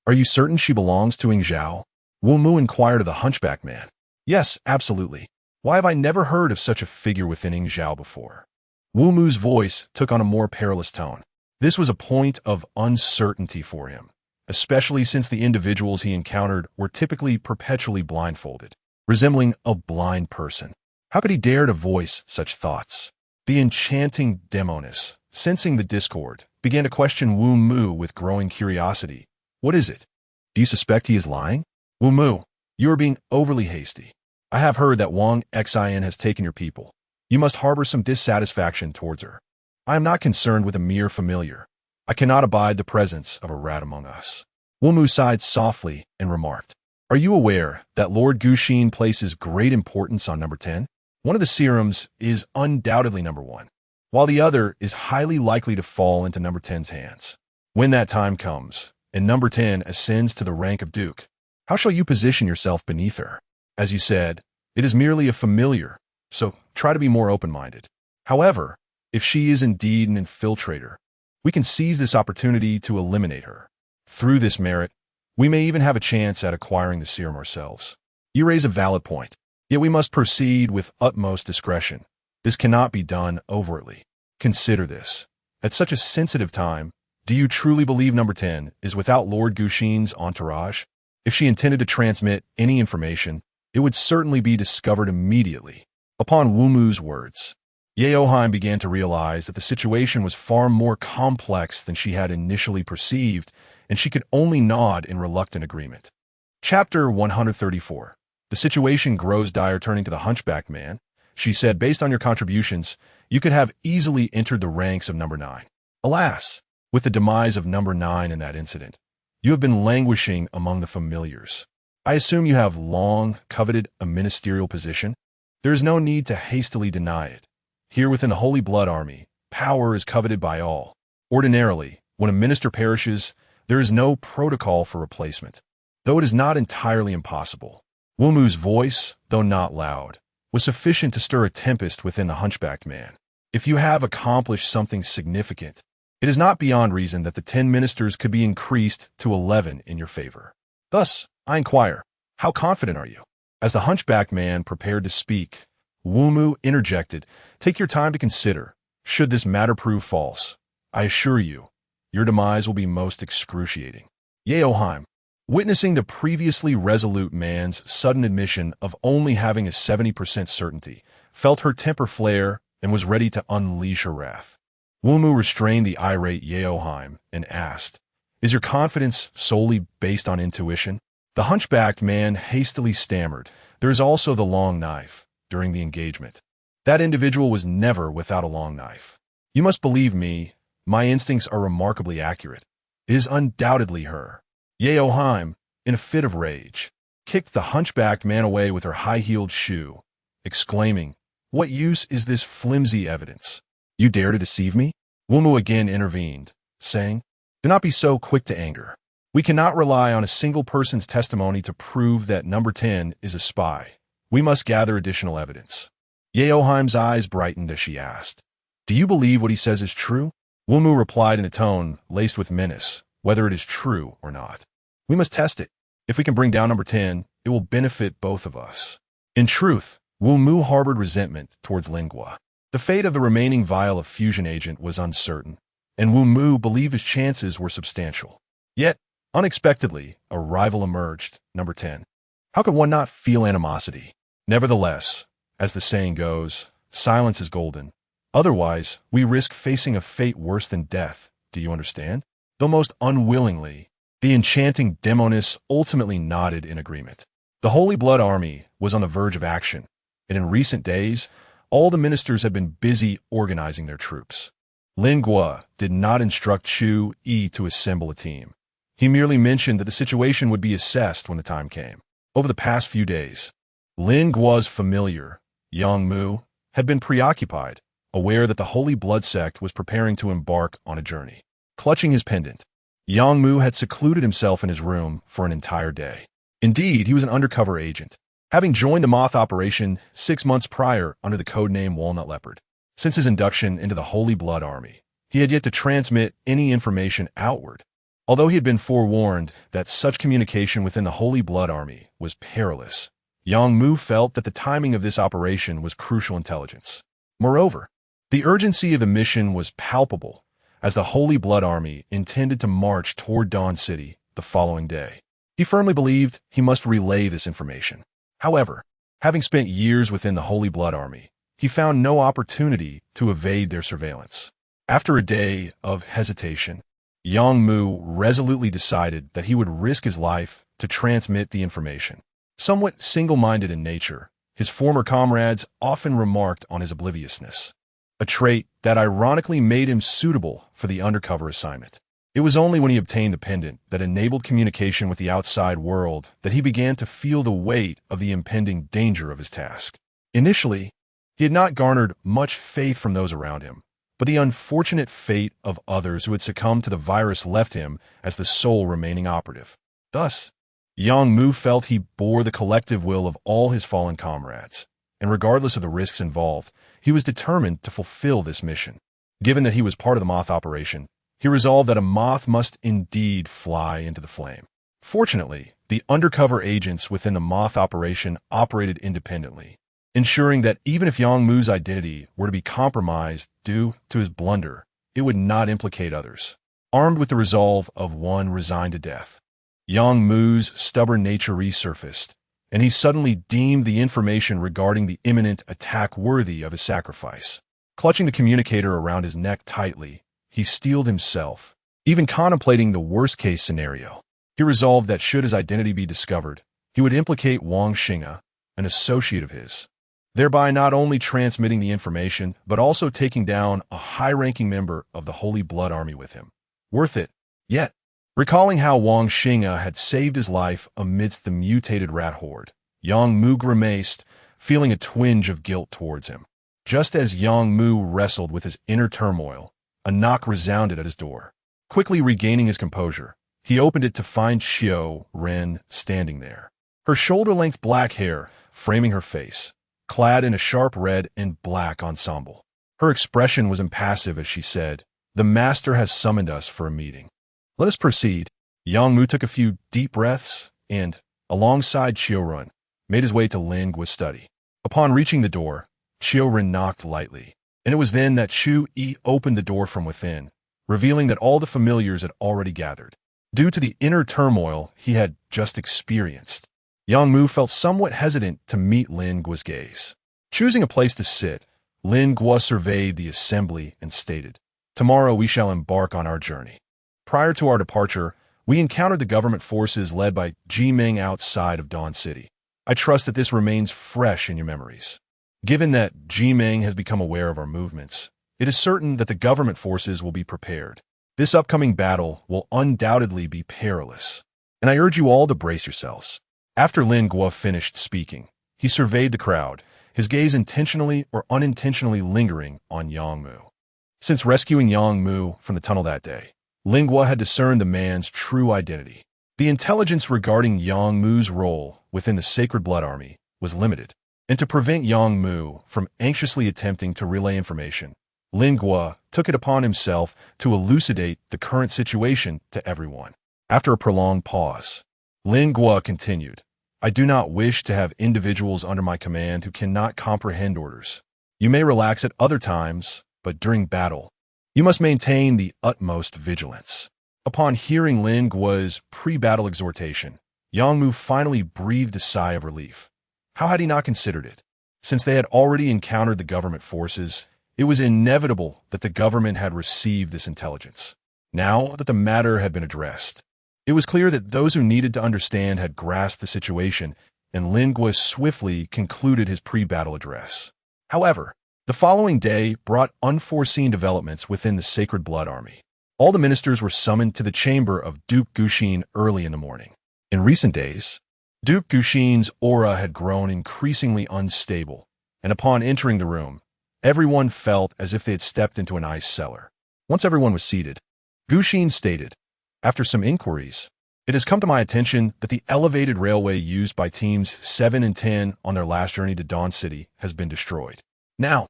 Speaker 1: Are you certain she belongs to Ing Zhao? Wu Mu inquired of the hunchbacked man. Yes, absolutely. Why have I never heard of such a figure within Ing Zhao before? Wu Mu's voice took on a more perilous tone. This was a point of uncertainty for him, especially since the individuals he encountered were typically perpetually blindfolded, resembling a blind person. How could he dare to voice such thoughts? The enchanting demoness, sensing the discord, began to question Wu Mu with growing curiosity. What is it? Do you suspect he is lying? Wu Mu, you are being overly hasty. I have heard that Wang Xin has taken your people. You must harbor some dissatisfaction towards her. I am not concerned with a mere familiar. I cannot abide the presence of a rat among us. Wu Mu sighed softly and remarked, Are you aware that Lord Guxin places great importance on Number 10? One of the serums is undoubtedly Number 1, while the other is highly likely to fall into Number 10's hands. When that time comes, and Number 10 ascends to the rank of Duke, how shall you position yourself beneath her? As you said, it is merely a familiar, so try to be more open-minded. However, if she is indeed an infiltrator, we can seize this opportunity to eliminate her. Through this merit, we may even have a chance at acquiring the serum ourselves. You raise a valid point, yet we must proceed with utmost discretion. This cannot be done overtly. Consider this. At such a sensitive time, do you truly believe Number 10 is without Lord Guxin's entourage? If she intended to transmit any information, it would certainly be discovered immediately. Upon Wu Mu's words, Yeoheim began to realize that the situation was far more complex than she had initially perceived, and she could only nod in reluctant agreement. Chapter 134. The situation grows dire. Turning to the hunchbacked man, she said, based on your contributions, you could have easily entered the ranks of Number 9. Alas, with the demise of Number 9 in that incident, you have been languishing among the familiars. I assume you have long coveted a ministerial position. There is no need to hastily deny it. Here within the Holy Blood Army, power is coveted by all. Ordinarily, when a minister perishes, there is no protocol for replacement, though it is not entirely impossible. Wu Mu's voice, though not loud, was sufficient to stir a tempest within the hunchbacked man. If you have accomplished something significant, it is not beyond reason that the 10 ministers could be increased to 11 in your favor. Thus, I inquire, how confident are you? As the hunchbacked man prepared to speak, Wu Mu interjected, Take your time to consider. Should this matter prove false, I assure you, your demise will be most excruciating. Yeoheim, witnessing the previously resolute man's sudden admission of only having a 70% certainty, felt her temper flare and was ready to unleash her wrath. Wu Mu restrained the irate Yeoheim and asked, Is your confidence solely based on intuition? The hunchbacked man hastily stammered, There is also the long knife. During the engagement, that individual was never without a long knife. You must believe me, my instincts are remarkably accurate. It is undoubtedly her. Yeoheim, in a fit of rage, kicked the hunchbacked man away with her high-heeled shoe, exclaiming, What use is this flimsy evidence? You dare to deceive me? Wu Mu again intervened, saying, Do not be so quick to anger. We cannot rely on a single person's testimony to prove that Number 10 is a spy. We must gather additional evidence. Yeoheim's eyes brightened as she asked, Do you believe what he says is true? Wu Mu replied in a tone laced with menace, whether it is true or not. We must test it. If we can bring down Number 10, it will benefit both of us. In truth, Wu Mu harbored resentment towards Lingua. The fate of the remaining vial of fusion agent was uncertain, and Wu Mu believed his chances were substantial. Yet, unexpectedly, a rival emerged, Number 10. How could one not feel animosity? Nevertheless, as the saying goes, silence is golden. Otherwise, we risk facing a fate worse than death. Do you understand? Though most unwillingly, The enchanting Demonis ultimately nodded in agreement. The Holy Blood Army was on the verge of action, and in recent days, all the ministers had been busy organizing their troops. Lin Guo did not instruct Chu Yi to assemble a team. He merely mentioned that the situation would be assessed when the time came. Over the past few days, Lin Guo's familiar, Yang Mu, had been preoccupied, aware that the Holy Blood sect was preparing to embark on a journey. Clutching his pendant, Yang Mu had secluded himself in his room for an entire day. Indeed, he was an undercover agent, having joined the Moth operation 6 months prior under the codename Walnut Leopard. Since his induction into the Holy Blood Army, he had yet to transmit any information outward. Although he had been forewarned that such communication within the Holy Blood Army was perilous, Yang Mu felt that the timing of this operation was crucial intelligence. Moreover, the urgency of the mission was palpable, as the Holy Blood Army intended to march toward Dawn City the following day. He firmly believed he must relay this information. However, having spent years within the Holy Blood Army, he found no opportunity to evade their surveillance. After a day of hesitation, Yang Mu resolutely decided that he would risk his life to transmit the information. Somewhat single-minded in nature, his former comrades often remarked on his obliviousness, a trait that ironically made him suitable for the undercover assignment. It was only when he obtained the pendant that enabled communication with the outside world that he began to feel the weight of the impending danger of his task. Initially, he had not garnered much faith from those around him, but the unfortunate fate of others who had succumbed to the virus left him as the sole remaining operative. Thus, Yang Mu felt he bore the collective will of all his fallen comrades, and regardless of the risks involved, he was determined to fulfill this mission. Given that he was part of the Moth operation, he resolved that a moth must indeed fly into the flame. Fortunately, the undercover agents within the Moth operation operated independently, ensuring that even if Yang Mu's identity were to be compromised due to his blunder, it would not implicate others. Armed with the resolve of one resigned to death, Yang Mu's stubborn nature resurfaced, and he suddenly deemed the information regarding the imminent attack worthy of his sacrifice. Clutching the communicator around his neck tightly, he steeled himself, even contemplating the worst-case scenario. He resolved that should his identity be discovered, he would implicate Wang Xing'e, an associate of his, thereby not only transmitting the information, but also taking down a high-ranking member of the Holy Blood Army with him. Worth it, yet. Recalling how Wang Xing'e had saved his life amidst the mutated rat horde, Yang Mu grimaced, feeling a twinge of guilt towards him. Just as Yang Mu wrestled with his inner turmoil, a knock resounded at his door. Quickly regaining his composure, he opened it to find Xiao Ren standing there, her shoulder-length black hair framing her face, clad in a sharp red and black ensemble. Her expression was impassive as she said, "The master has summoned us for a meeting. Let us proceed." Yang Mu took a few deep breaths and, alongside Xiaoren, made his way to Lin Guo's study. Upon reaching the door, Xiaoren knocked lightly, and it was then that Chu Yi opened the door from within, revealing that all the familiars had already gathered. Due to the inner turmoil he had just experienced, Yang Mu felt somewhat hesitant to meet Lin Guo's gaze. Choosing a place to sit, Lin Guo surveyed the assembly and stated, "Tomorrow we shall embark on our journey. Prior to our departure, we encountered the government forces led by Jimeng outside of Dawn City. I trust that this remains fresh in your memories. Given that Jimeng has become aware of our movements, it is certain that the government forces will be prepared. This upcoming battle will undoubtedly be perilous, and I urge you all to brace yourselves." After Lin Guo finished speaking, he surveyed the crowd, his gaze intentionally or unintentionally lingering on Yang Mu. Since rescuing Yang Mu from the tunnel that day, Lin Guo had discerned the man's true identity. The intelligence regarding Yang Mu's role within the Sacred Blood Army was limited, and to prevent Yang Mu from anxiously attempting to relay information, Lin Guo took it upon himself to elucidate the current situation to everyone. After a prolonged pause, Lin Guo continued, "I do not wish to have individuals under my command who cannot comprehend orders. You may relax at other times, but during battle, you must maintain the utmost vigilance." Upon hearing Lin Guo's pre-battle exhortation, Yang Mu finally breathed a sigh of relief. How had he not considered it? Since they had already encountered the government forces, it was inevitable that the government had received this intelligence. Now that the matter had been addressed, It was clear that those who needed to understand had grasped the situation, and Lingua swiftly concluded his pre-battle address. However, the following day brought unforeseen developments within the Sacred Blood Army. All the ministers were summoned to the chamber of Duke Guxin early in the morning. In recent days, Duke Guxin's aura had grown increasingly unstable, and upon entering the room, everyone felt as if they had stepped into an ice cellar. Once everyone was seated, Guxin stated, "After some inquiries, it has come to my attention that the elevated railway used by teams 7 and 10 on their last journey to Dawn City has been destroyed. Now,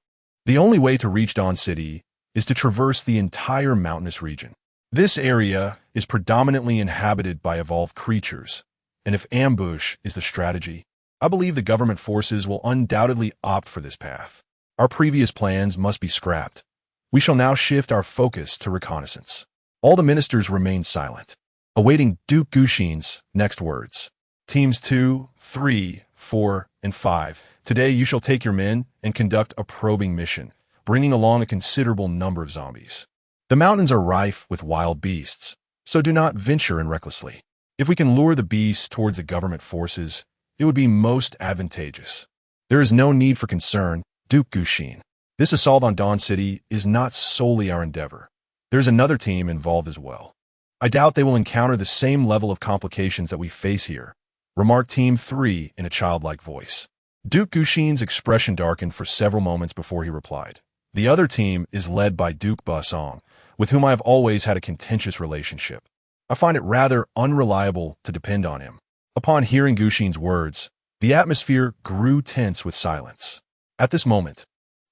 Speaker 1: the only way to reach Dawn City is to traverse the entire mountainous region. This area is predominantly inhabited by evolved creatures, and if ambush is the strategy, I believe the government forces will undoubtedly opt for this path. Our previous plans must be scrapped. We shall now shift our focus to reconnaissance." All the ministers remained silent, awaiting Duke Guxin's next words. "Teams 2, 3, 4, and 5, today you shall take your men and conduct a probing mission, bringing along a considerable number of zombies. The mountains are rife with wild beasts, so do not venture in recklessly. If we can lure the beasts towards the government forces, it would be most advantageous. There is no need for concern, Duke Guxin. This assault on Dawn City is not solely our endeavor. There's another team involved as well. I doubt they will encounter the same level of complications that we face here," remarked Team 3 in a childlike voice. Duke Guxin's expression darkened for several moments before he replied. "The other team is led by Duke Basong, with whom I have always had a contentious relationship. I find it rather unreliable to depend on him." Upon hearing Guxin's words, the atmosphere grew tense with silence. At this moment,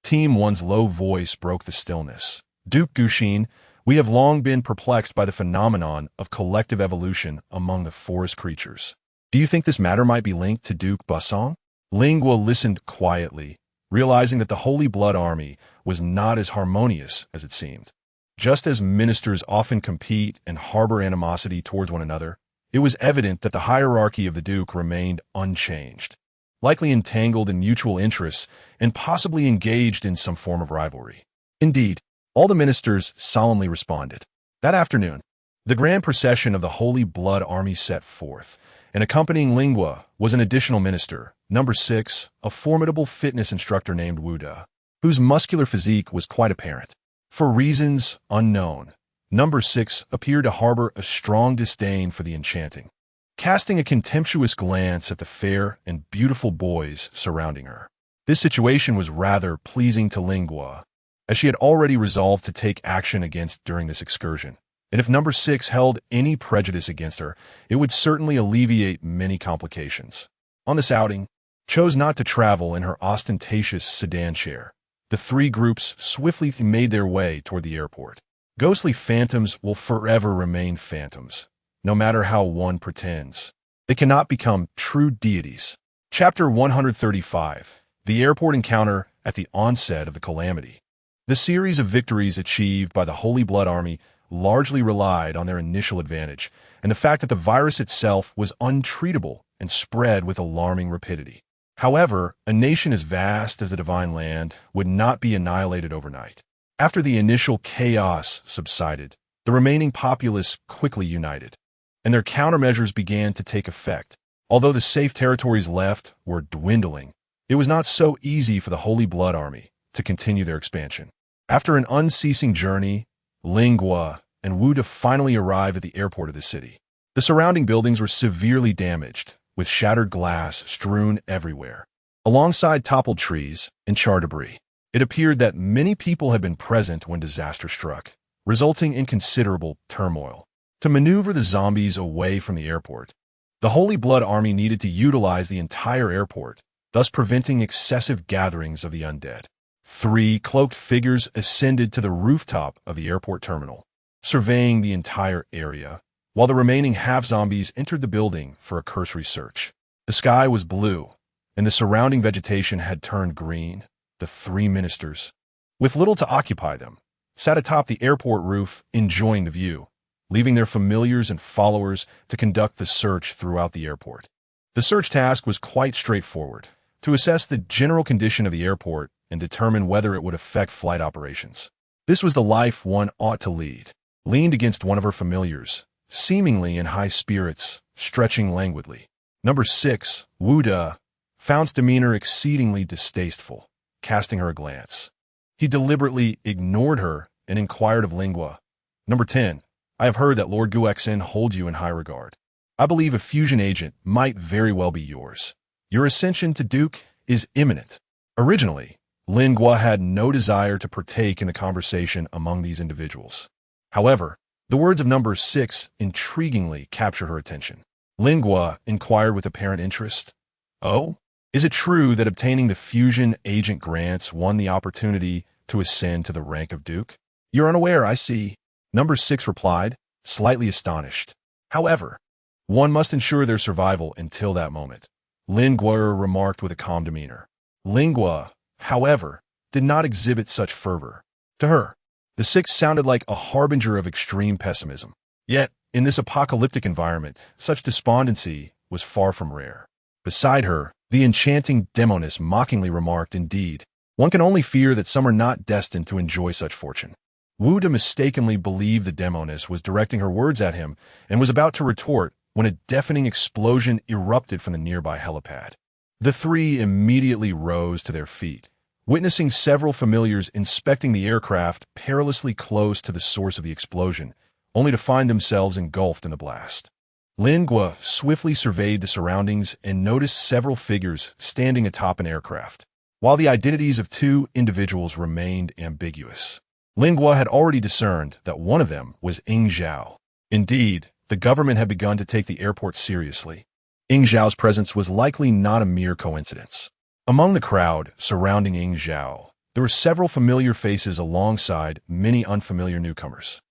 Speaker 1: Team 1's low voice broke the stillness. "Duke Guxin, we have long been perplexed by the phenomenon of collective evolution among the forest creatures. Do you think this matter might be linked to Duke Basong?" Lingua listened quietly, realizing that the Holy Blood Army was not as harmonious as it seemed. Just as ministers often compete and harbor animosity towards one another, it was evident that the hierarchy of the Duke remained unchanged, likely entangled in mutual interests and possibly engaged in some form of rivalry. Indeed, all the ministers solemnly responded. That afternoon, the grand procession of the Holy Blood Army set forth, and accompanying Lingua was an additional minister, number 6, a formidable fitness instructor named Wuda, whose muscular physique was quite apparent. For reasons unknown, number 6 appeared to harbor a strong disdain for the enchanting, casting a contemptuous glance at the fair and beautiful boys surrounding her. This situation was rather pleasing to Lingua, as she had already resolved to take action against during this excursion, and if number 6 held any prejudice against her, it would certainly alleviate many complications. On this outing, chose not to travel in her ostentatious sedan chair. The three groups swiftly made their way toward the airport. Ghostly phantoms will forever remain phantoms, no matter how one pretends. They cannot become true deities. Chapter 135, The Airport Encounter at the Onset of the Calamity. The series of victories achieved by the Holy Blood Army largely relied on their initial advantage, and the fact that the virus itself was untreatable and spread with alarming rapidity. However, a nation as vast as the Divine Land would not be annihilated overnight. After the initial chaos subsided, the remaining populace quickly united, and their countermeasures began to take effect. Although the safe territories left were dwindling, it was not so easy for the Holy Blood Army to continue their expansion. After an unceasing journey, Lingua and Wuda finally arrived at the airport of the city. The surrounding buildings were severely damaged, with shattered glass strewn everywhere, alongside toppled trees and charred debris. It appeared that many people had been present when disaster struck, resulting in considerable turmoil. To maneuver the zombies away from the airport, the Holy Blood Army needed to utilize the entire airport, thus preventing excessive gatherings of the undead. 3 cloaked figures ascended to the rooftop of the airport terminal, surveying the entire area, while the remaining half-zombies entered the building for a cursory search. The sky was blue, and the surrounding vegetation had turned green. The 3 ministers, with little to occupy them, sat atop the airport roof enjoying the view, leaving their familiars and followers to conduct the search throughout the airport. The search task was quite straightforward: to assess the general condition of the airport and determine whether it would affect flight operations. This was the life one ought to lead. Leaned against one of her familiars, seemingly in high spirits, stretching languidly. Number 6, Wu De, found demeanor exceedingly distasteful, casting her a glance. He deliberately ignored her and inquired of Lingua. Number 10, I have heard that Lord Guexin holds you in high regard. I believe a fusion agent might very well be yours. Your ascension to Duke is imminent. Originally, Lingua had no desire to partake in the conversation among these individuals. However, the words of number 6 intriguingly captured her attention. Lingua inquired with apparent interest. Oh? Is it true that obtaining the fusion agent grants won the opportunity to ascend to the rank of Duke? You're unaware, I see. Number 6 replied, slightly astonished. However, one must ensure their survival until that moment. Lingua remarked with a calm demeanor. Lingua, however, did not exhibit such fervor. To her, the 6 sounded like a harbinger of extreme pessimism. Yet, in this apocalyptic environment, such despondency was far from rare. Beside her, the enchanting demoness mockingly remarked, indeed, one can only fear that some are not destined to enjoy such fortune. Wu De mistakenly believed the demoness was directing her words at him and was about to retort when a deafening explosion erupted from the nearby helipad. The 3 immediately rose to their feet, witnessing several familiars inspecting the aircraft perilously close to the source of the explosion, only to find themselves engulfed in the blast. Lingua swiftly surveyed the surroundings and noticed several figures standing atop an aircraft, while the identities of 2 individuals remained ambiguous. Lingua had already discerned that one of them was Ying Zhao. Indeed, the government had begun to take the airport seriously. Ying Zhao's presence was likely not a mere coincidence. Among the crowd surrounding Ying Zhao, there were several familiar faces alongside many unfamiliar newcomers.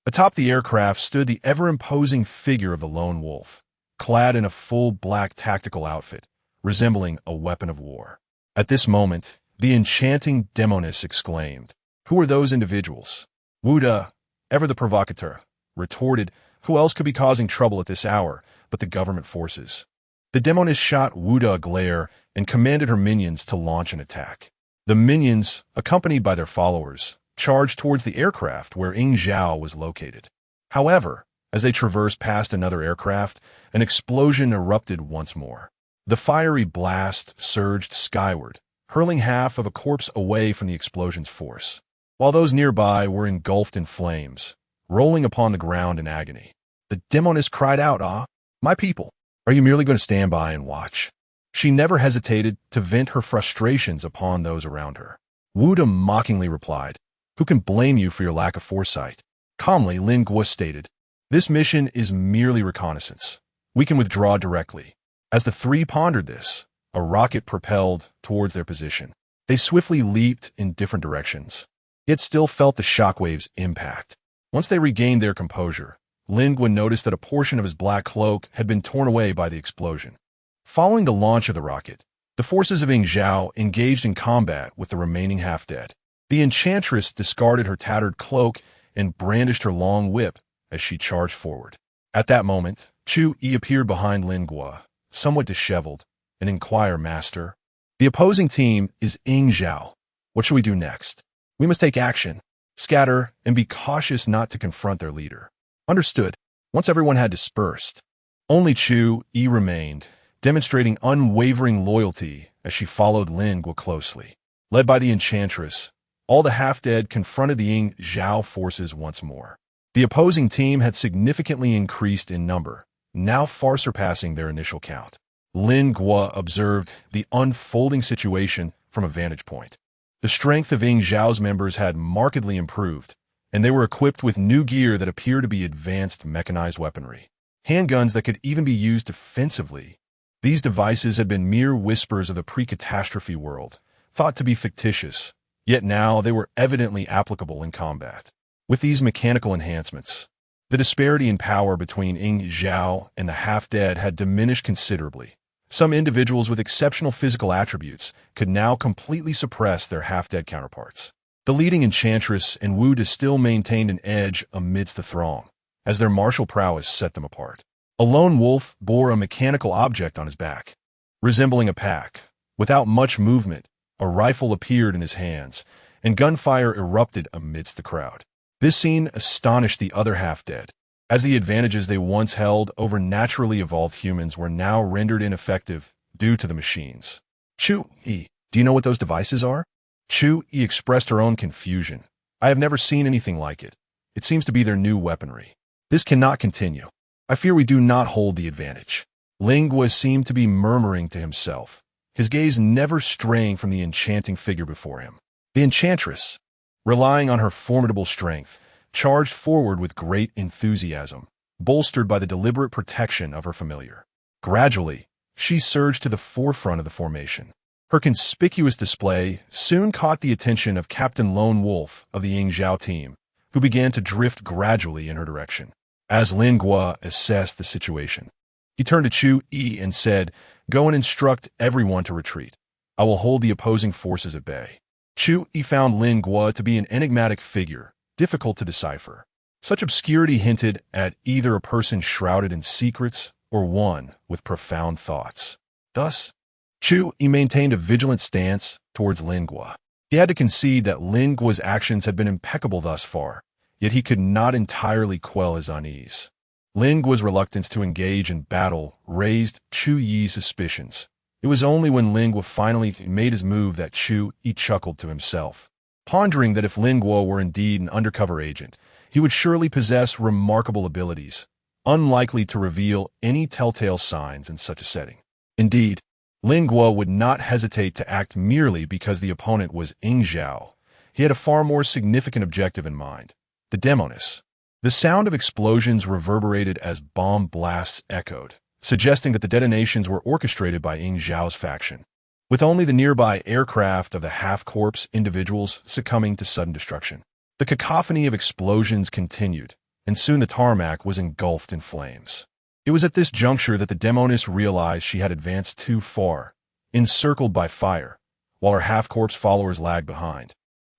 Speaker 1: Atop the aircraft stood the ever-imposing figure of the lone wolf, clad in a full black tactical outfit, resembling a weapon of war. At this moment, the enchanting demoness exclaimed, "Who are those individuals?" Wu De, ever the provocateur, retorted, "Who else could be causing trouble at this hour but the government forces?" The demoness shot Wu De a glare and commanded her minions to launch an attack. The minions, accompanied by their followers, charged towards the aircraft where Ying Zhao was located. However, as they traversed past another aircraft, an explosion erupted once more. The fiery blast surged skyward, hurling half of a corpse away from the explosion's force, while those nearby were engulfed in flames, rolling upon the ground in agony. The demoness cried out, "Ah, my people, are you merely going to stand by and watch?" She never hesitated to vent her frustrations upon those around her. Wu De mockingly replied, "Who can blame you for your lack of foresight?" Calmly, Lingua stated, "This mission is merely reconnaissance. We can withdraw directly." As the 3 pondered this, a rocket propelled towards their position. They swiftly leaped in different directions, yet still felt the shockwave's impact. Once they regained their composure, Lingua noticed that a portion of his black cloak had been torn away by the explosion. Following the launch of the rocket, the forces of Ying Zhao engaged in combat with the remaining half-dead. The enchantress discarded her tattered cloak and brandished her long whip as she charged forward. At that moment, Chu Yi appeared behind Lingua, somewhat disheveled, and inquired, "Master, the opposing team is Ying Zhao. What should we do next?" "We must take action, scatter, and be cautious not to confront their leader." "Understood." Once everyone had dispersed, only Chu Yi remained, demonstrating unwavering loyalty as she followed Lingua closely. Led by the enchantress, all the half-dead confronted the Ying Zhao forces once more. The opposing team had significantly increased in number, now far surpassing their initial count. Lingua observed the unfolding situation from a vantage point. The strength of Ying Zhao's members had markedly improved, and they were equipped with new gear that appeared to be advanced mechanized weaponry. Handguns that could even be used defensively. These devices had been mere whispers of the pre-catastrophe world, thought to be fictitious, yet now they were evidently applicable in combat. With these mechanical enhancements, the disparity in power between Ying Zhao and the half-dead had diminished considerably. Some individuals with exceptional physical attributes could now completely suppress their half-dead counterparts. The leading enchantress and Wu De still maintained an edge amidst the throng, as their martial prowess set them apart. A lone wolf bore a mechanical object on his back, resembling a pack. Without much movement, a rifle appeared in his hands, and gunfire erupted amidst the crowd. This scene astonished the other half-dead. as the advantages they once held over naturally evolved humans were now rendered ineffective due to the machines. Chu-E, do you know what those devices are? Chu-E expressed her own confusion. I have never seen anything like it. It seems to be their new weaponry. This cannot continue. I fear we do not hold the advantage. Lingua seemed to be murmuring to himself, his gaze never straying from the enchanting figure before him. The enchantress, relying on her formidable strength, charged forward with great enthusiasm, bolstered by the deliberate protection of her familiar. Gradually, she surged to the forefront of the formation. Her conspicuous display soon caught the attention of Captain Lone Wolf of the Yingzhou team, who began to drift gradually in her direction. As Lingua assessed the situation, he turned to Chu-E and said, "Go and instruct everyone to retreat. I will hold the opposing forces at bay." Chu-E found Lingua to be an enigmatic figure, difficult to decipher. Such obscurity hinted at either a person shrouded in secrets or one with profound thoughts. Thus, Chu-E maintained a vigilant stance towards Lingua. He had to concede that Lingua's actions had been impeccable thus far, yet he could not entirely quell his unease. Lingua's reluctance to engage in battle raised Chu-Yi's suspicions. It was only when Lingua finally made his move that Chu-Yi chuckled to himself, pondering that if Lingua were indeed an undercover agent, he would surely possess remarkable abilities, unlikely to reveal any telltale signs in such a setting. Indeed, Lingua would not hesitate to act merely because the opponent was Yingzhou. He had a far more significant objective in mind: the Demoness. The sound of explosions reverberated as bomb blasts echoed, suggesting that the detonations were orchestrated by Yingzhou's faction, with only the nearby aircraft of the half-corpse individuals succumbing to sudden destruction. The cacophony of explosions continued, and soon the tarmac was engulfed in flames. It was at this juncture that the Demoness realized she had advanced too far, encircled by fire, while her half-corpse followers lagged behind,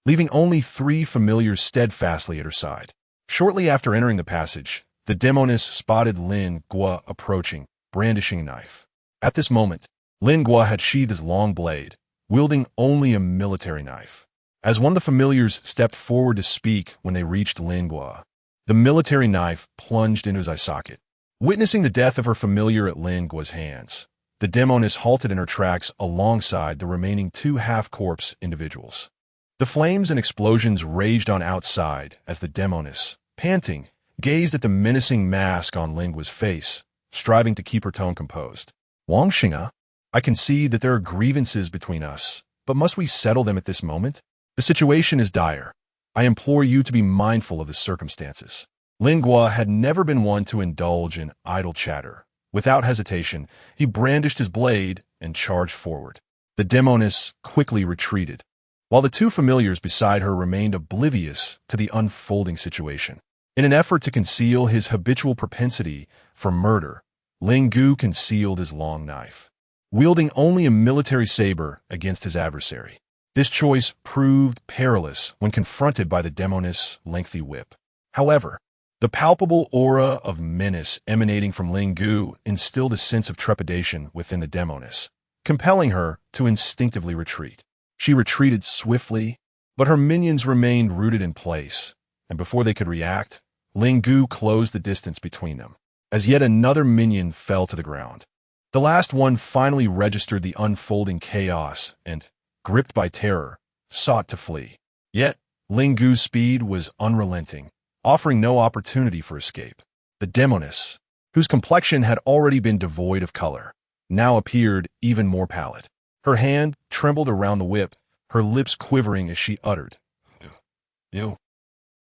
Speaker 1: leaving only 3 familiars steadfastly at her side. Shortly after entering the passage, the Demoness spotted Lingua approaching, brandishing a knife. At this moment, Lingua had sheathed his long blade, wielding only a military knife. As one of the familiars stepped forward to speak when they reached Lingua, the military knife plunged into his eye socket. Witnessing the death of her familiar at Lingua's hands, the Demoness halted in her tracks alongside the remaining 2 half-corpse individuals. The flames and explosions raged on outside as the Demoness, panting, gazed at the menacing mask on Lingua's face, striving to keep her tone composed. "Wang Xinga, I concede that there are grievances between us, but must we settle them at this moment? The situation is dire. I implore you to be mindful of the circumstances." Lingua had never been one to indulge in idle chatter. Without hesitation, he brandished his blade and charged forward. The Demoness quickly retreated, while the 2 familiars beside her remained oblivious to the unfolding situation. In an effort to conceal his habitual propensity for murder, Lingua concealed his long knife, wielding only a military saber against his adversary. This choice proved perilous when confronted by the Demoness' lengthy whip. However, the palpable aura of menace emanating from Lingua instilled a sense of trepidation within the Demoness, compelling her to instinctively retreat. She retreated swiftly, but her minions remained rooted in place, and before they could react, Lingua closed the distance between them, as yet another minion fell to the ground. The last one finally registered the unfolding chaos and, gripped by terror, sought to flee. Yet, Lingua's speed was unrelenting, offering no opportunity for escape. The Demoness, whose complexion had already been devoid of color, now appeared even more pallid. Her hand trembled around the whip, her lips quivering as she uttered, "Ew."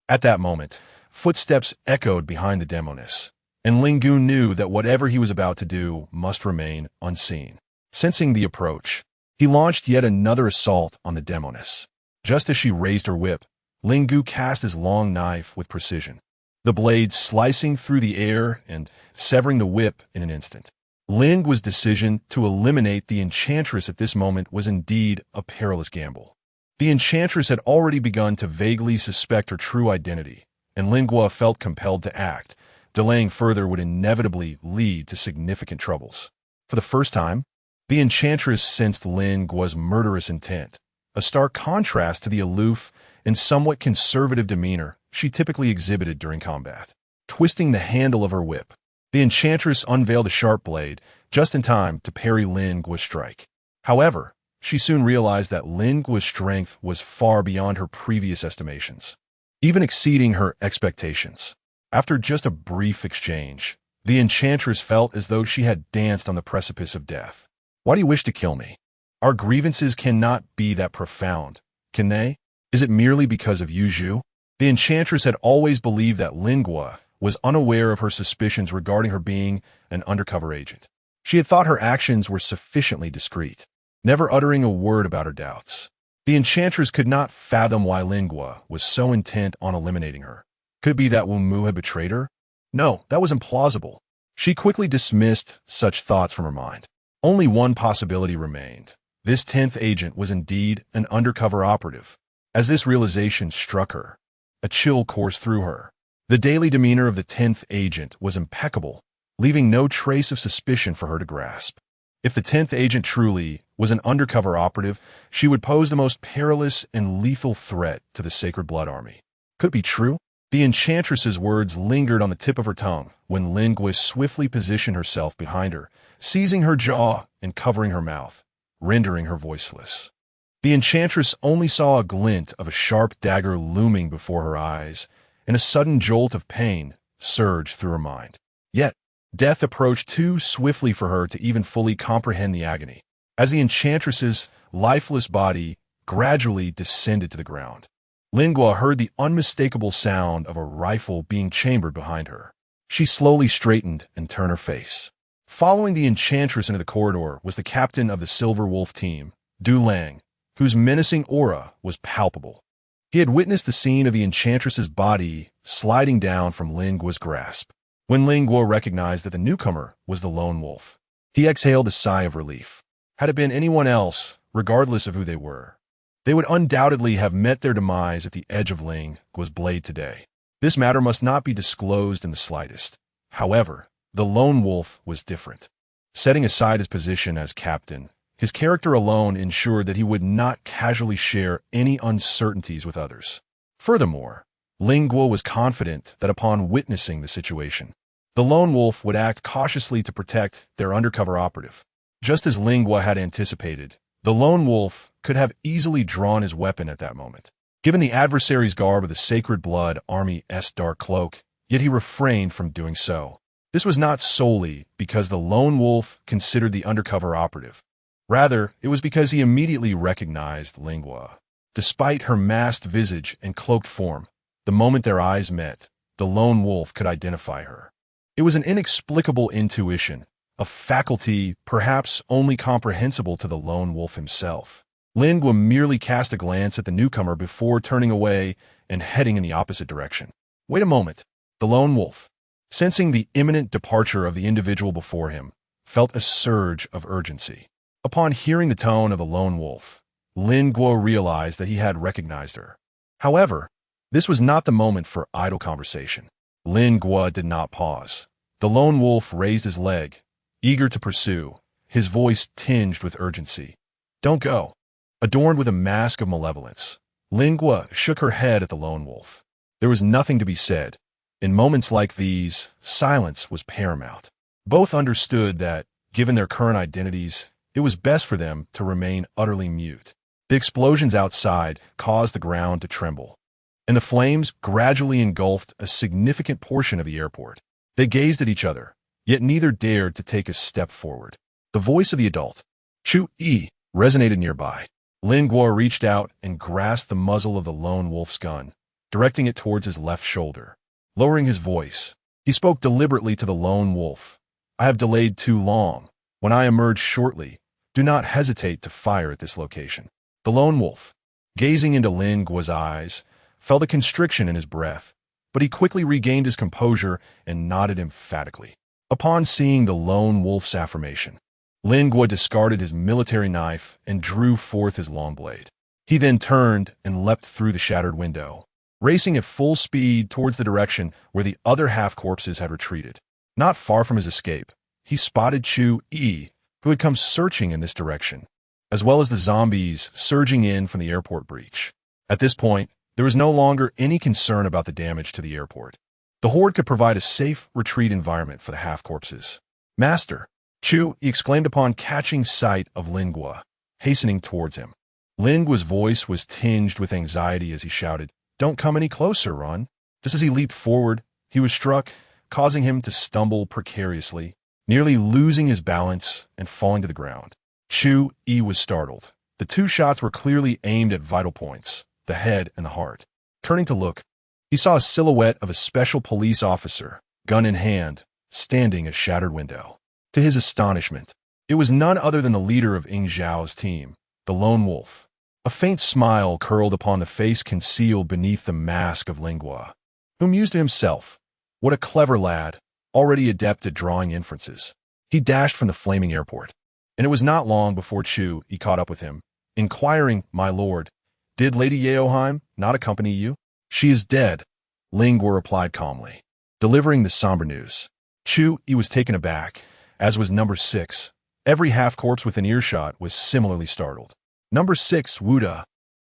Speaker 1: At that moment, footsteps echoed behind the Demoness, and Lingua knew that whatever he was about to do must remain unseen. Sensing the approach, he launched yet another assault on the Demoness. Just as she raised her whip, Lingua cast his long knife with precision, the blade slicing through the air and severing the whip in an instant. Lingua's decision to eliminate the Enchantress at this moment was indeed a perilous gamble. The Enchantress had already begun to vaguely suspect her true identity, and Lingua felt compelled to act. Delaying further would inevitably lead to significant troubles. For the first time, the Enchantress sensed Lingua's murderous intent, a stark contrast to the aloof and somewhat conservative demeanor she typically exhibited during combat. twisting the handle of her whip. The enchantress unveiled a sharp blade, just in time to parry Lin Guo's strike. However, she soon realized that Lin Guo's strength was far beyond her previous estimations, even exceeding her expectations. After just a brief exchange, the enchantress felt as though she had danced on the precipice of death. Why do you wish to kill me? Our grievances cannot be that profound, can they? Is it merely because of Yu Zhu? The enchantress had always believed that Lin Guo was unaware of her suspicions regarding her being an undercover agent. She had thought her actions were sufficiently discreet, never uttering a word about her doubts. The enchantress could not fathom why Lin Guo was so intent on eliminating her. Could it be that Wu Mu had betrayed her? No, that was implausible. She quickly dismissed such thoughts from her mind. Only one possibility remained. This 10th agent was indeed an undercover operative. As this realization struck her, a chill coursed through her. The daily demeanor of the 10th agent was impeccable, leaving no trace of suspicion for her to grasp. If the 10th agent truly was an undercover operative, she would pose the most perilous and lethal threat to the Sacred Blood Army. Could it be true? The enchantress's words lingered on the tip of her tongue when Lin Guo swiftly positioned herself behind her, seizing her jaw and covering her mouth, rendering her voiceless. The enchantress only saw a glint of a sharp dagger looming before her eyes, and a sudden jolt of pain surged through her mind. Yet, death approached too swiftly for her to even fully comprehend the agony. As the enchantress's lifeless body gradually descended to the ground, Lin Guo heard the unmistakable sound of a rifle being chambered behind her. She slowly straightened and turned her face. Following the enchantress into the corridor was the captain of the Silver Wolf team, Du Lang, whose menacing aura was palpable. He had witnessed the scene of the enchantress's body sliding down from Lin Guo's grasp. When Lin Guo recognized that the newcomer was the Lone Wolf, he exhaled a sigh of relief. Had it been anyone else, regardless of who they were, they would undoubtedly have met their demise at the edge of Lin Guo's blade today. This matter must not be disclosed in the slightest. However, the Lone Wolf was different. Setting aside his position as captain, his character alone ensured that he would not casually share any uncertainties with others. Furthermore, Lin Guo was confident that upon witnessing the situation, the Lone Wolf would act cautiously to protect their undercover operative. Just as Lin Guo had anticipated, the Lone Wolf could have easily drawn his weapon at that moment. Given the adversary's garb of the Sacred Blood Army's dark cloak, yet he refrained from doing so. This was not solely because the Lone Wolf considered the undercover operative. Rather, it was because he immediately recognized Lin Guo. Despite her masked visage and cloaked form, the moment their eyes met, the Lone Wolf could identify her. It was an inexplicable intuition, a faculty perhaps only comprehensible to the Lone Wolf himself. Lin Guo merely cast a glance at the newcomer before turning away and heading in the opposite direction. Wait a moment. The Lone Wolf, sensing the imminent departure of the individual before him, felt a surge of urgency. Upon hearing the tone of the Lone Wolf, Lin Guo realized that he had recognized her. However, this was not the moment for idle conversation. Lin Guo did not pause. The Lone Wolf raised his leg, eager to pursue, his voice tinged with urgency. Don't go. Adorned with a mask of malevolence, Lin Guo shook her head at the Lone Wolf. There was nothing to be said. In moments like these, silence was paramount. Both understood that, given their current identities, it was best for them to remain utterly mute. The explosions outside caused the ground to tremble, and the flames gradually engulfed a significant portion of the airport. They gazed at each other, yet neither dared to take a step forward. The voice of the adult, Chu Yi, resonated nearby. Lin Guo reached out and grasped the muzzle of the Lone Wolf's gun, directing it towards his left shoulder. Lowering his voice, he spoke deliberately to the Lone Wolf. I have delayed too long. When I emerge shortly, do not hesitate to fire at this location. The Lone Wolf, gazing into Lin Guo's eyes, felt a constriction in his breath, but he quickly regained his composure and nodded emphatically. Upon seeing the Lone Wolf's affirmation, Lin Guo discarded his military knife and drew forth his long blade. He then turned and leapt through the shattered window, racing at full speed towards the direction where the other half-corpses had retreated. Not far from his escape, he spotted Chu Yi, who had come searching in this direction, as well as the zombies surging in from the airport breach. At this point, there was no longer any concern about the damage to the airport. The horde could provide a safe retreat environment for the half-corpses. Master, Chu, he exclaimed upon catching sight of Lingua, hastening towards him. Lingua's voice was tinged with anxiety as he shouted, "Don't come any closer, Ron." Just as he leaped forward, he was struck, causing him to stumble precariously, nearly losing his balance and falling to the ground. Chu E was startled. The two shots were clearly aimed at vital points, the head and the heart. Turning to look, he saw a silhouette of a special police officer, gun in hand, standing at a shattered window. To his astonishment, it was none other than the leader of Ing Zhao's team, the Lone Wolf. A faint smile curled upon the face concealed beneath the mask of Lingua, who mused to himself, "What a clever lad, already adept at drawing inferences." He dashed from the flaming airport, and it was not long before Chu he caught up with him, inquiring, "My lord, did Lady Yeoheim not accompany you?" "She is dead," Lingua replied calmly, delivering the somber news. Chu he was taken aback, as was number 6. Every half-corpse within earshot was similarly startled. Number 6, Wuda,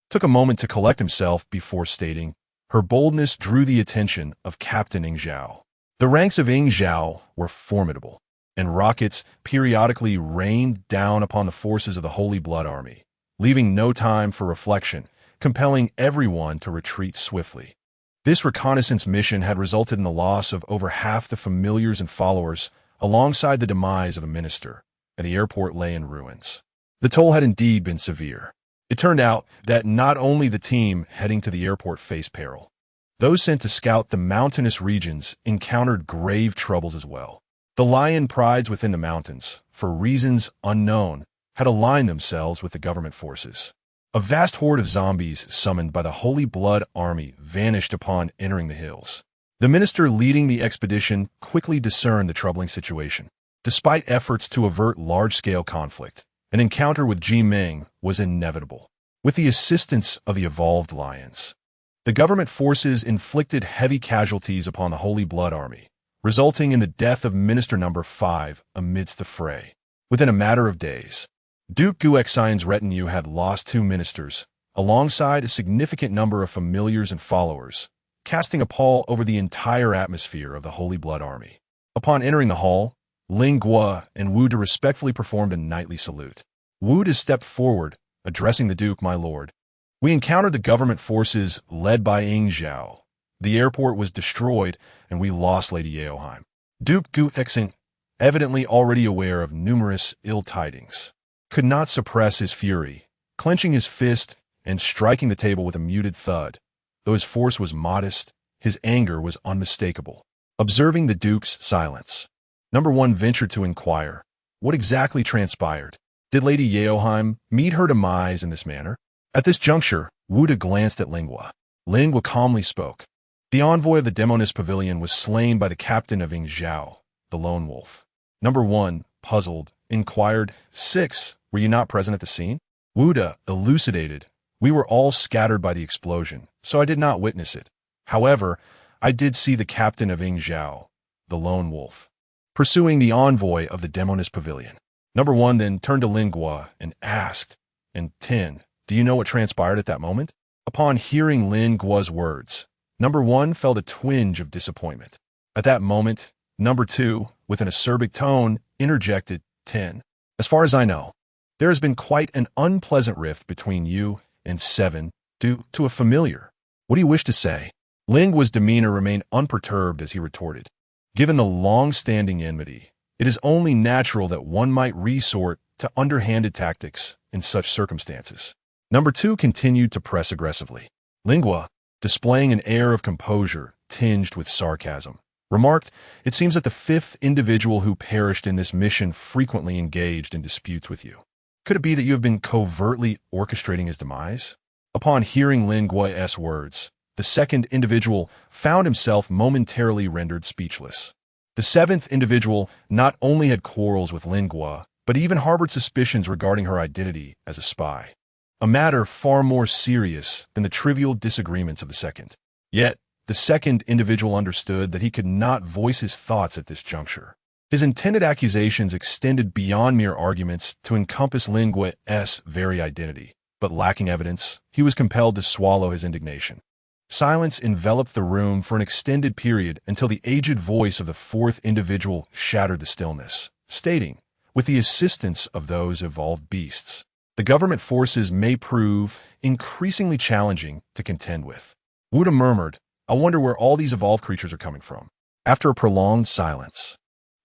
Speaker 1: took a moment to collect himself before stating, "Her boldness drew the attention of Captain Ing Zhao." The ranks of Ing Zhao were formidable, and rockets periodically rained down upon the forces of the Holy Blood Army, leaving no time for reflection, compelling everyone to retreat swiftly. This reconnaissance mission had resulted in the loss of over half the familiars and followers, alongside the demise of a minister, and the airport lay in ruins. The toll had indeed been severe. It turned out that not only the team heading to the airport faced peril. Those sent to scout the mountainous regions encountered grave troubles as well. The lion prides within the mountains, for reasons unknown, had aligned themselves with the government forces. A vast horde of zombies summoned by the Holy Blood Army vanished upon entering the hills. The minister leading the expedition quickly discerned the troubling situation. Despite efforts to avert large-scale conflict, an encounter with Ji Ming was inevitable. With the assistance of the evolved lions, the government forces inflicted heavy casualties upon the Holy Blood Army, resulting in the death of Minister Number 5 amidst the fray. Within a matter of days, Duke Guexion's retinue had lost 2 ministers, alongside a significant number of familiars and followers, casting a pall over the entire atmosphere of the Holy Blood Army. Upon entering the hall, Lingua and Wuda respectfully performed a knightly salute. Wuda stepped forward, addressing the Duke, "My lord, we encountered the government forces led by Ing Zhao. The airport was destroyed, and we lost Lady Yeoheim." Duke Guexin, evidently already aware of numerous ill tidings, could not suppress his fury, clenching his fist and striking the table with a muted thud. Though his force was modest, his anger was unmistakable. Observing the Duke's silence, Number 1 ventured to inquire, "What exactly transpired? Did Lady Yeoheim meet her demise in this manner?" At this juncture, Wuda glanced at Lingua. Lingua calmly spoke. "The envoy of the Demonist Pavilion was slain by the captain of Ing Zhao, the Lone Wolf." Number 1, puzzled, inquired, "6, were you not present at the scene?" Wuda elucidated, "We were all scattered by the explosion, so I did not witness it. However, I did see the captain of Ing Zhao, the Lone Wolf, pursuing the envoy of the Demonist Pavilion." Number 1 then turned to Lingua and asked, "And 10, do you know what transpired at that moment?" Upon hearing Lingua's words, Number 1 felt a twinge of disappointment. At that moment, Number 2, with an acerbic tone, interjected, 10. "As far as I know, there has been quite an unpleasant rift between you and 7 due to a familiar. What do you wish to say?" Lingua's demeanor remained unperturbed as he retorted, "Given the long-standing enmity, it is only natural that one might resort to underhanded tactics in such circumstances." Number 2 continued to press aggressively. Lingua, displaying an air of composure tinged with sarcasm, remarked, "It seems that the 5th individual who perished in this mission frequently engaged in disputes with you. Could it be that you have been covertly orchestrating his demise?" Upon hearing Lingua's words, the 2nd individual found himself momentarily rendered speechless. The 7th individual not only had quarrels with Lingua, but even harbored suspicions regarding her identity as a spy, a matter far more serious than the trivial disagreements of the 2nd. Yet, the 2nd individual understood that he could not voice his thoughts at this juncture. His intended accusations extended beyond mere arguments to encompass Lingua's very identity, but lacking evidence, he was compelled to swallow his indignation. Silence enveloped the room for an extended period until the aged voice of the fourth individual shattered the stillness, stating, with the assistance of those evolved beasts, the government forces may prove increasingly challenging to contend with. Wuda murmured, I wonder where all these evolved creatures are coming from. After a prolonged silence,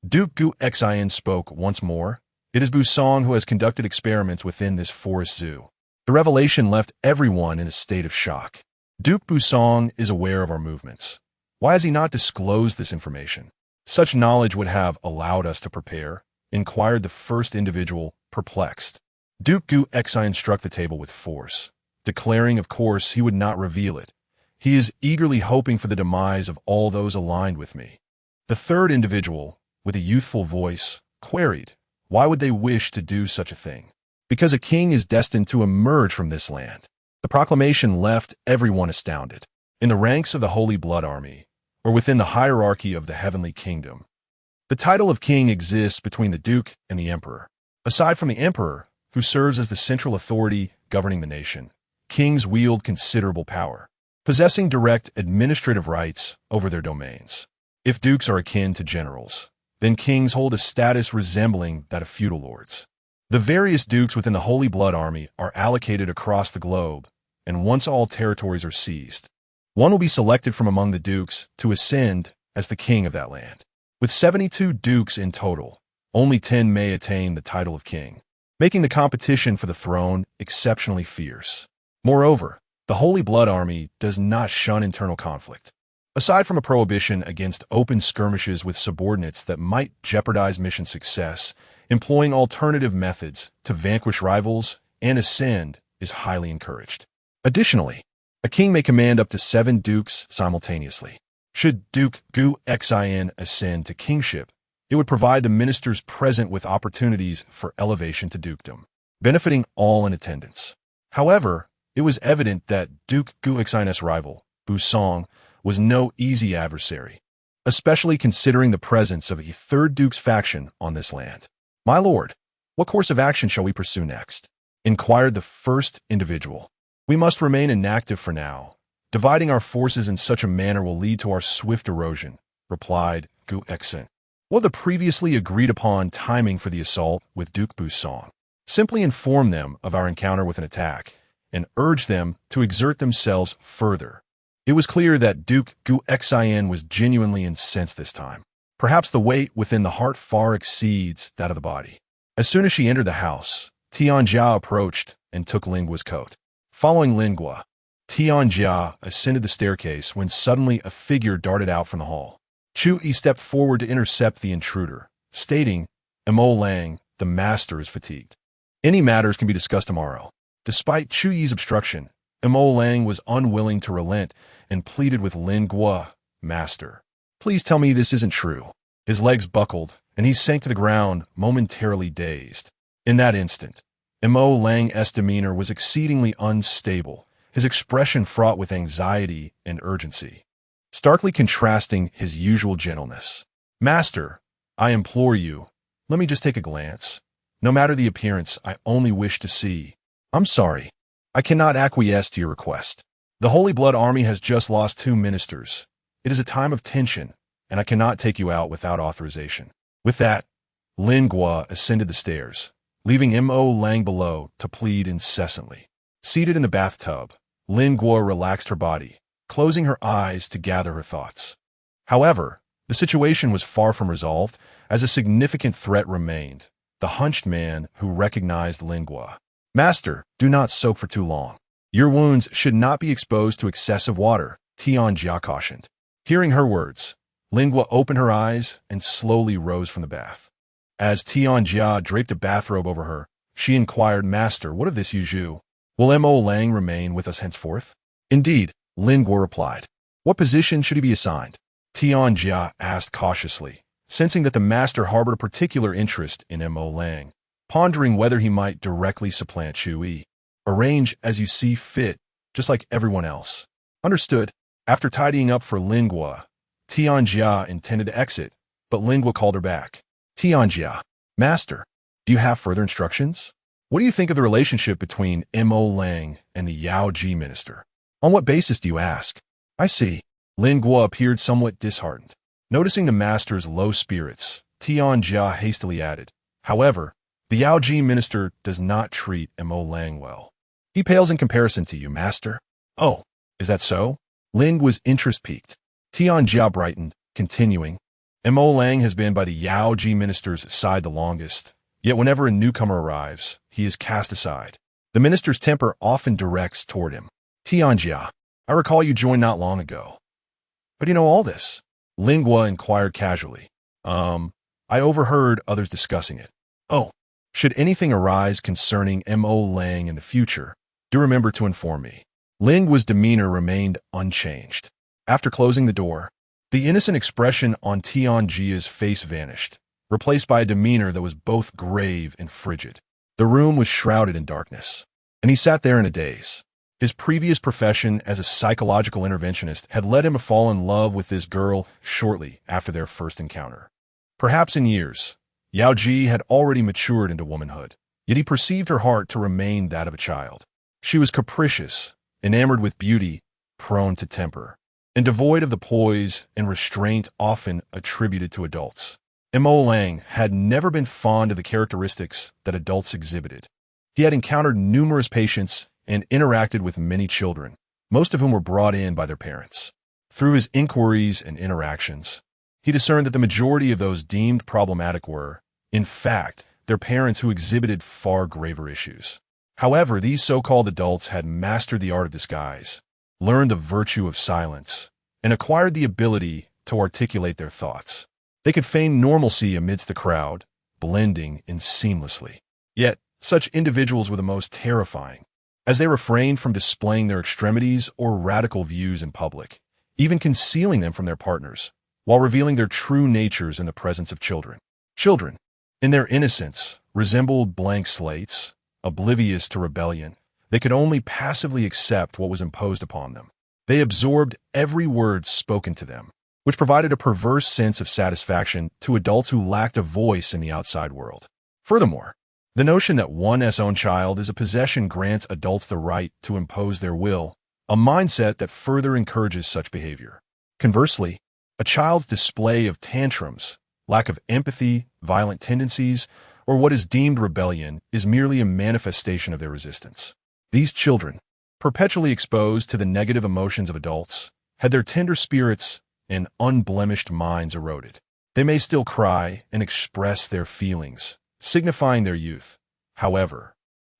Speaker 1: Duke Gu Xian spoke once more. It is Busong who has conducted experiments within this forest zoo. The revelation left everyone in a state of shock. Duke Busong is aware of our movements. Why has he not disclosed this information? Such knowledge would have allowed us to prepare, inquired the first individual, perplexed. Duke Gu Xian struck the table with force, declaring, of course, he would not reveal it. He is eagerly hoping for the demise of all those aligned with me. The third individual, with a youthful voice, queried, why would they wish to do such a thing? Because a king is destined to emerge from this land. The proclamation left everyone astounded. In the ranks of the Holy Blood Army, or within the hierarchy of the Heavenly Kingdom, the title of king exists between the Duke and the Emperor. Aside from the Emperor, who serves as the central authority governing the nation, kings wield considerable power, possessing direct administrative rights over their domains. If dukes are akin to generals, then kings hold a status resembling that of feudal lords. The various dukes within the Holy Blood Army are allocated across the globe, and once all territories are seized, one will be selected from among the dukes to ascend as the king of that land. With 72 dukes in total, only 10 may attain the title of king, making the competition for the throne exceptionally fierce. Moreover, the Holy Blood Army does not shun internal conflict. Aside from a prohibition against open skirmishes with subordinates that might jeopardize mission success, employing alternative methods to vanquish rivals and ascend is highly encouraged. Additionally, a king may command up to 7 dukes simultaneously. Should Duke Gu Xian ascend to kingship, it would provide the ministers present with opportunities for elevation to dukedom, benefiting all in attendance. However, it was evident that Duke Gu Xian's rival, Busong, was no easy adversary, especially considering the presence of a third duke's faction on this land. My lord, what course of action shall we pursue next? Inquired the first individual. We must remain inactive for now. Dividing our forces in such a manner will lead to our swift erosion, replied Gu Xian. What the previously agreed upon timing for the assault with Duke Busong? Simply inform them of our encounter with an attack and urge them to exert themselves further. It was clear that Duke Gu Xian was genuinely incensed this time. Perhaps the weight within the heart far exceeds that of the body. As soon as she entered the house, Tianjia approached and took Lingua's coat. Following Lingua, Tianjia ascended the staircase when suddenly a figure darted out from the hall. Chu Yi stepped forward to intercept the intruder, stating, Mo Lang, the master is fatigued. Any matters can be discussed tomorrow. Despite Chu Yi's obstruction, Mo Lang was unwilling to relent and pleaded with Lingua, Master, please tell me this isn't true. His legs buckled, and he sank to the ground, momentarily dazed. In that instant, Mo Lang's demeanor was exceedingly unstable, his expression fraught with anxiety and urgency, starkly contrasting his usual gentleness. Master, I implore you, let me just take a glance. No matter the appearance, I only wish to see. I'm sorry. I cannot acquiesce to your request. The Holy Blood Army has just lost 2 ministers. It is a time of tension, and I cannot take you out without authorization. With that, Lingua ascended the stairs, leaving Mo Lang below to plead incessantly. Seated in the bathtub, Lingua relaxed her body, closing her eyes to gather her thoughts. However, the situation was far from resolved, as a significant threat remained, the hunched man who recognized Lingua. Master, do not soak for too long. Your wounds should not be exposed to excessive water, Tianjia cautioned. Hearing her words, Lingua opened her eyes and slowly rose from the bath. As Tianjia draped a bathrobe over her, she inquired, Master, what of this Yuzhu? Will Mo Lang remain with us henceforth? Indeed, Lingua replied. What position should he be assigned? Tianjia asked cautiously, sensing that the master harbored a particular interest in Mo Lang, pondering whether he might directly supplant Chu Yi. Arrange as you see fit, just like everyone else. Understood. After tidying up for Lingua, Tianjia intended to exit, but Lingua called her back. Tianjia, Master, do you have further instructions? What do you think of the relationship between Mo Lang and the Yao Ji minister? On what basis do you ask? I see. Lin Guo appeared somewhat disheartened. Noticing the master's low spirits, Tian Jia hastily added, "However, the Yaoji minister does not treat Mo Lang well. He pales in comparison to you, master." "Oh, is that so?" Ling was interest-piqued. Tian Jia brightened, continuing, "Mo Lang has been by the Yaoji minister's side the longest, yet whenever a newcomer arrives, he is cast aside. The minister's temper often directs toward him." "Tian Jia, I recall you joined not long ago. But you know all this?" Ling Guo inquired casually. I overheard others discussing it." "Oh, should anything arise concerning Mo Lang in the future, do remember to inform me." Ling Guo's demeanor remained unchanged. After closing the door, the innocent expression on Tian Jia's face vanished, replaced by a demeanor that was both grave and frigid. The room was shrouded in darkness, and he sat there in a daze. His previous profession as a psychological interventionist had led him to fall in love with this girl shortly after their first encounter. Perhaps in years, Yao Ji had already matured into womanhood, yet he perceived her heart to remain that of a child. She was capricious, enamored with beauty, prone to temper, and devoid of the poise and restraint often attributed to adults. Mo Lang had never been fond of the characteristics that adults exhibited. He had encountered numerous patients and interacted with many children, most of whom were brought in by their parents. Through his inquiries and interactions, he discerned that the majority of those deemed problematic were, in fact, their parents who exhibited far graver issues. However, these so-called adults had mastered the art of disguise, learned the virtue of silence, and acquired the ability to articulate their thoughts. They could feign normalcy amidst the crowd, blending in seamlessly. Yet, such individuals were the most terrifying, as they refrained from displaying their extremities or radical views in public, even concealing them from their partners, while revealing their true natures in the presence of children. Children, in their innocence, resembled blank slates, oblivious to rebellion. They could only passively accept what was imposed upon them. They absorbed every word spoken to them, which provided a perverse sense of satisfaction to adults who lacked a voice in the outside world. Furthermore, the notion that one's own child is a possession grants adults the right to impose their will, a mindset that further encourages such behavior. Conversely, a child's display of tantrums, lack of empathy, violent tendencies, or what is deemed rebellion is merely a manifestation of their resistance. These children, perpetually exposed to the negative emotions of adults, had their tender spirits and unblemished minds eroded. They may still cry and express their feelings, signifying their youth. However,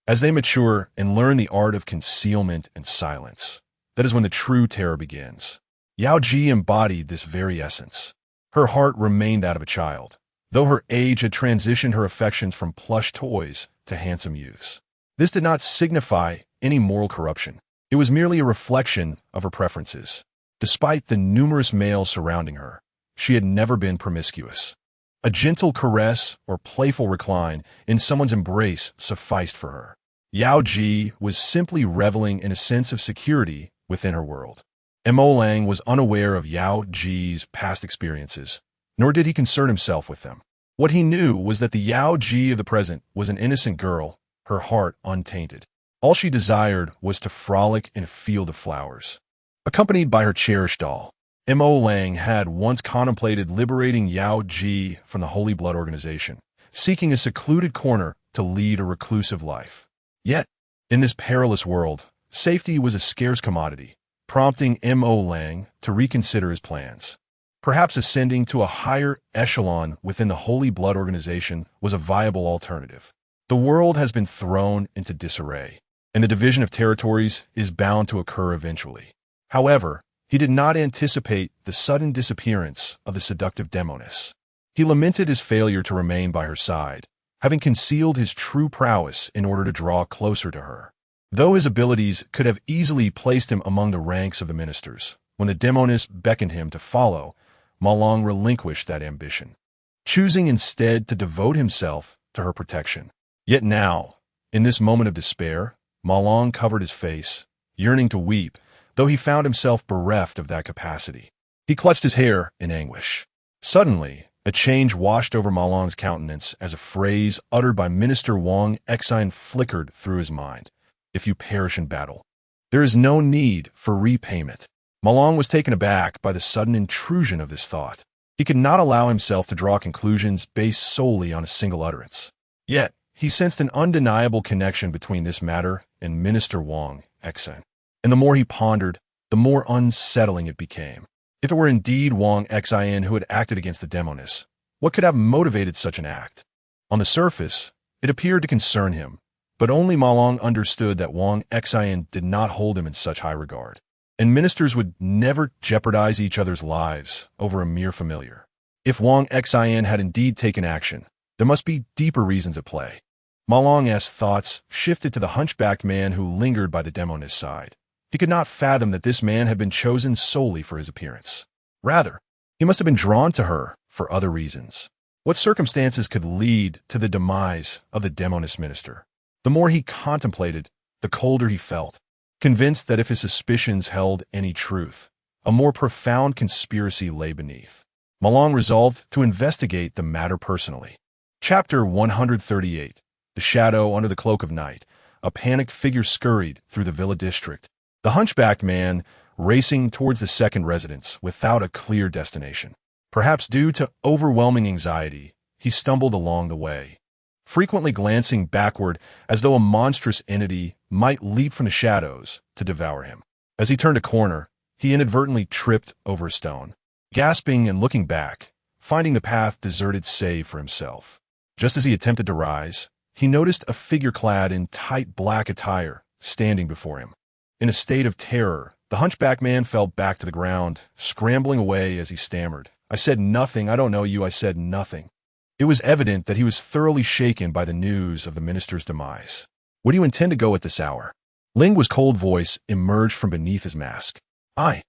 Speaker 1: as they mature and learn the art of concealment and silence, that is when the true terror begins. Yao Ji embodied this very essence. Her heart remained that of a child, though her age had transitioned her affections from plush toys to handsome youths. This did not signify any moral corruption. It was merely a reflection of her preferences. Despite the numerous males surrounding her, she had never been promiscuous. A gentle caress or playful recline in someone's embrace sufficed for her. Yao Ji was simply reveling in a sense of security within her world. Mo Lang was unaware of Yao Ji's past experiences, nor did he concern himself with them. What he knew was that the Yao Ji of the present was an innocent girl, her heart untainted. All she desired was to frolic in a field of flowers. Accompanied by her cherished doll, Mo Lang had once contemplated liberating Yao Ji from the Holy Blood organization, seeking a secluded corner to lead a reclusive life. Yet, in this perilous world, safety was a scarce commodity, prompting Mo Lang to reconsider his plans. Perhaps ascending to a higher echelon within the Holy Blood organization was a viable alternative. The world has been thrown into disarray, and the division of territories is bound to occur eventually. However, he did not anticipate the sudden disappearance of the seductive demoness. He lamented his failure to remain by her side, having concealed his true prowess in order to draw closer to her. Though his abilities could have easily placed him among the ranks of the ministers, when the demoness beckoned him to follow, Ma Long relinquished that ambition, choosing instead to devote himself to her protection. Yet now, in this moment of despair, Ma Long covered his face, yearning to weep, though he found himself bereft of that capacity. He clutched his hair in anguish. Suddenly, a change washed over Ma Long's countenance as a phrase uttered by Minister Wang Exine flickered through his mind. "If you perish in battle, there is no need for repayment." Malong was taken aback by the sudden intrusion of this thought. He could not allow himself to draw conclusions based solely on a single utterance. Yet, he sensed an undeniable connection between this matter and Minister Wang Xen. And the more he pondered, the more unsettling it became. If it were indeed Wang Xen who had acted against the demonists, what could have motivated such an act? On the surface, it appeared to concern him, but only Malong understood that Wang Xen did not hold him in such high regard, and ministers would never jeopardize each other's lives over a mere familiar. If Wang Xen had indeed taken action, there must be deeper reasons at play. Malong's thoughts shifted to the hunchbacked man who lingered by the demonist's side. He could not fathom that this man had been chosen solely for his appearance. Rather, he must have been drawn to her for other reasons. What circumstances could lead to the demise of the demonist minister? The more he contemplated, the colder he felt, convinced that if his suspicions held any truth, a more profound conspiracy lay beneath. Malong resolved to investigate the matter personally. Chapter 138. The Shadow Under the Cloak of Night. A panicked figure scurried through the villa district. The hunchbacked man racing towards the second residence without a clear destination. Perhaps due to overwhelming anxiety, he stumbled along the way, frequently glancing backward as though a monstrous entity might leap from the shadows to devour him. As he turned a corner, he inadvertently tripped over a stone, gasping and looking back, finding the path deserted save for himself. Just as he attempted to rise, he noticed a figure clad in tight black attire standing before him. In a state of terror, the hunchback man fell back to the ground, scrambling away as he stammered, "I said nothing, I don't know you, I said nothing." It was evident that he was thoroughly shaken by the news of the minister's demise. "Where do you intend to go at this hour?" Linggua's cold voice emerged from beneath his mask. I.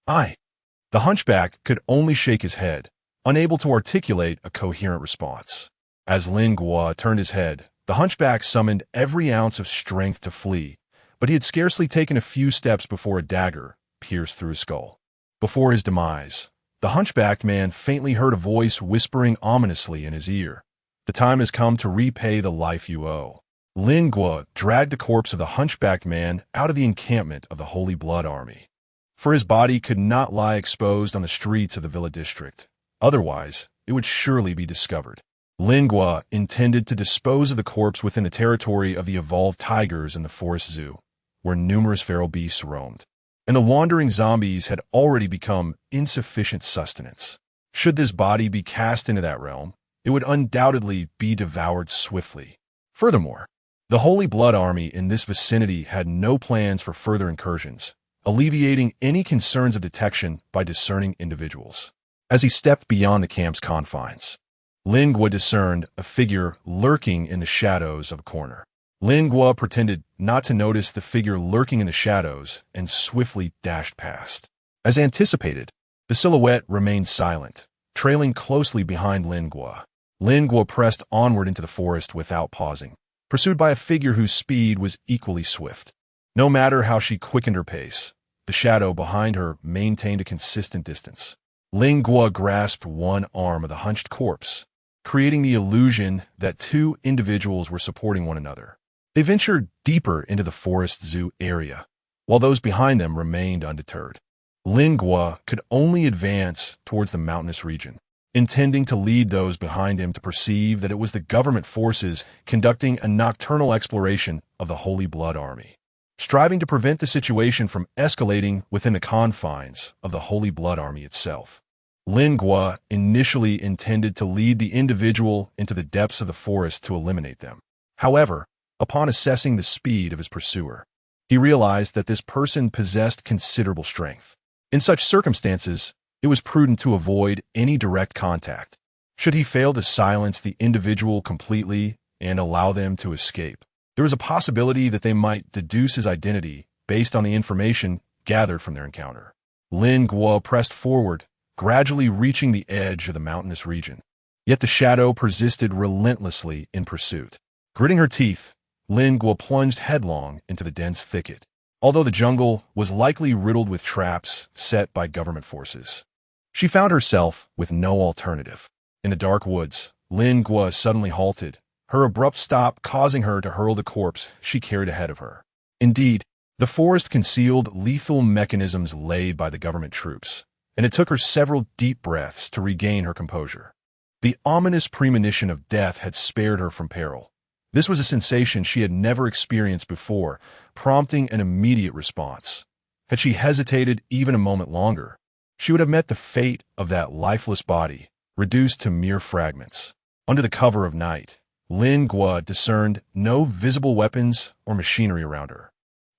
Speaker 1: The hunchback could only shake his head, unable to articulate a coherent response. As Lingua turned his head, the hunchback summoned every ounce of strength to flee, but he had scarcely taken a few steps before a dagger pierced through his skull. Before his demise, the hunchbacked man faintly heard a voice whispering ominously in his ear, "The time has come to repay the life you owe." Lingua dragged the corpse of the hunchbacked man out of the encampment of the Holy Blood Army, for his body could not lie exposed on the streets of the villa district. Otherwise, it would surely be discovered. Lingua intended to dispose of the corpse within the territory of the evolved tigers in the forest zoo, where numerous feral beasts roamed, and the wandering zombies had already become insufficient sustenance. Should this body be cast into that realm, it would undoubtedly be devoured swiftly. Furthermore, the Holy Blood Army in this vicinity had no plans for further incursions, alleviating any concerns of detection by discerning individuals. As he stepped beyond the camp's confines, Lingua discerned a figure lurking in the shadows of a corner. Lingua pretended not to notice the figure lurking in the shadows and swiftly dashed past. As anticipated, the silhouette remained silent, trailing closely behind Lingua. Lingua pressed onward into the forest without pausing, pursued by a figure whose speed was equally swift. No matter how she quickened her pace, the shadow behind her maintained a consistent distance. Lingua grasped one arm of the hunched corpse, creating the illusion that two individuals were supporting one another. They ventured deeper into the forest zoo area, while those behind them remained undeterred. Lingua could only advance towards the mountainous region, intending to lead those behind him to perceive that it was the government forces conducting a nocturnal exploration of the Holy Blood Army, striving to prevent the situation from escalating within the confines of the Holy Blood Army itself. Lingua initially intended to lead the individual into the depths of the forest to eliminate them. However, upon assessing the speed of his pursuer, he realized that this person possessed considerable strength. In such circumstances, it was prudent to avoid any direct contact. Should he fail to silence the individual completely and allow them to escape, there was a possibility that they might deduce his identity based on the information gathered from their encounter. Lingua pressed forward, gradually reaching the edge of the mountainous region. Yet the shadow persisted relentlessly in pursuit. Gritting her teeth, Lingua plunged headlong into the dense thicket, although the jungle was likely riddled with traps set by government forces. She found herself with no alternative. In the dark woods, Lingua suddenly halted, her abrupt stop causing her to hurl the corpse she carried ahead of her. Indeed, The forest concealed lethal mechanisms laid by the government troops, and it took her several deep breaths to regain her composure. The ominous premonition of death had spared her from peril. This was a sensation she had never experienced before, prompting an immediate response. Had she hesitated even a moment longer, she would have met the fate of that lifeless body, reduced to mere fragments. Under the cover of night, Lin Gua discerned no visible weapons or machinery around her.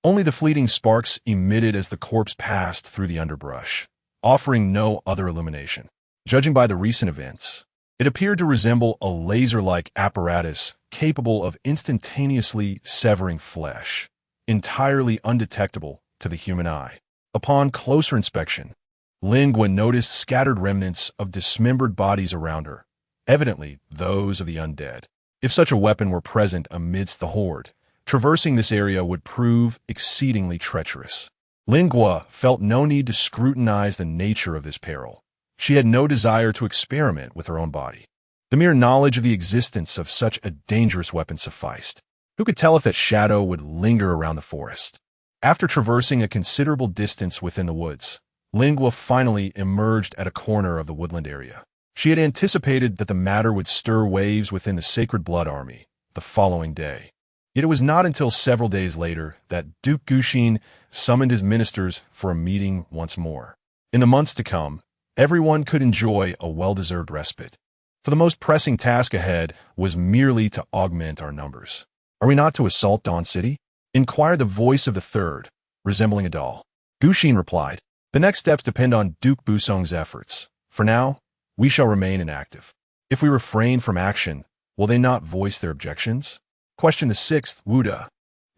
Speaker 1: Only the fleeting sparks emitted as the corpse passed through the underbrush, offering no other illumination. Judging by the recent events, it appeared to resemble a laser-like apparatus capable of instantaneously severing flesh, entirely undetectable to the human eye. Upon closer inspection, Lin Gua noticed scattered remnants of dismembered bodies around her, evidently those of the undead. If such a weapon were present amidst the horde, traversing this area would prove exceedingly treacherous. Lin Gua felt no need to scrutinize the nature of this peril. She had no desire to experiment with her own body. The mere knowledge of the existence of such a dangerous weapon sufficed. Who could tell if that shadow would linger around the forest? After traversing a considerable distance within the woods, Lin Gua finally emerged at a corner of the woodland area. She had anticipated that the matter would stir waves within the Sacred Blood Army the following day. Yet it was not until several days later that Duke Guxin summoned his ministers for a meeting once more. In the months to come, everyone could enjoy a well-deserved respite, for the most pressing task ahead was merely to augment our numbers. Are we not to assault Dawn City? Inquired the voice of the third, resembling a doll. Guxin replied, the next steps depend on Duke Busong's efforts. For now, we shall remain inactive. If we refrain from action, will they not voice their objections? Questioned the sixth, Wuda.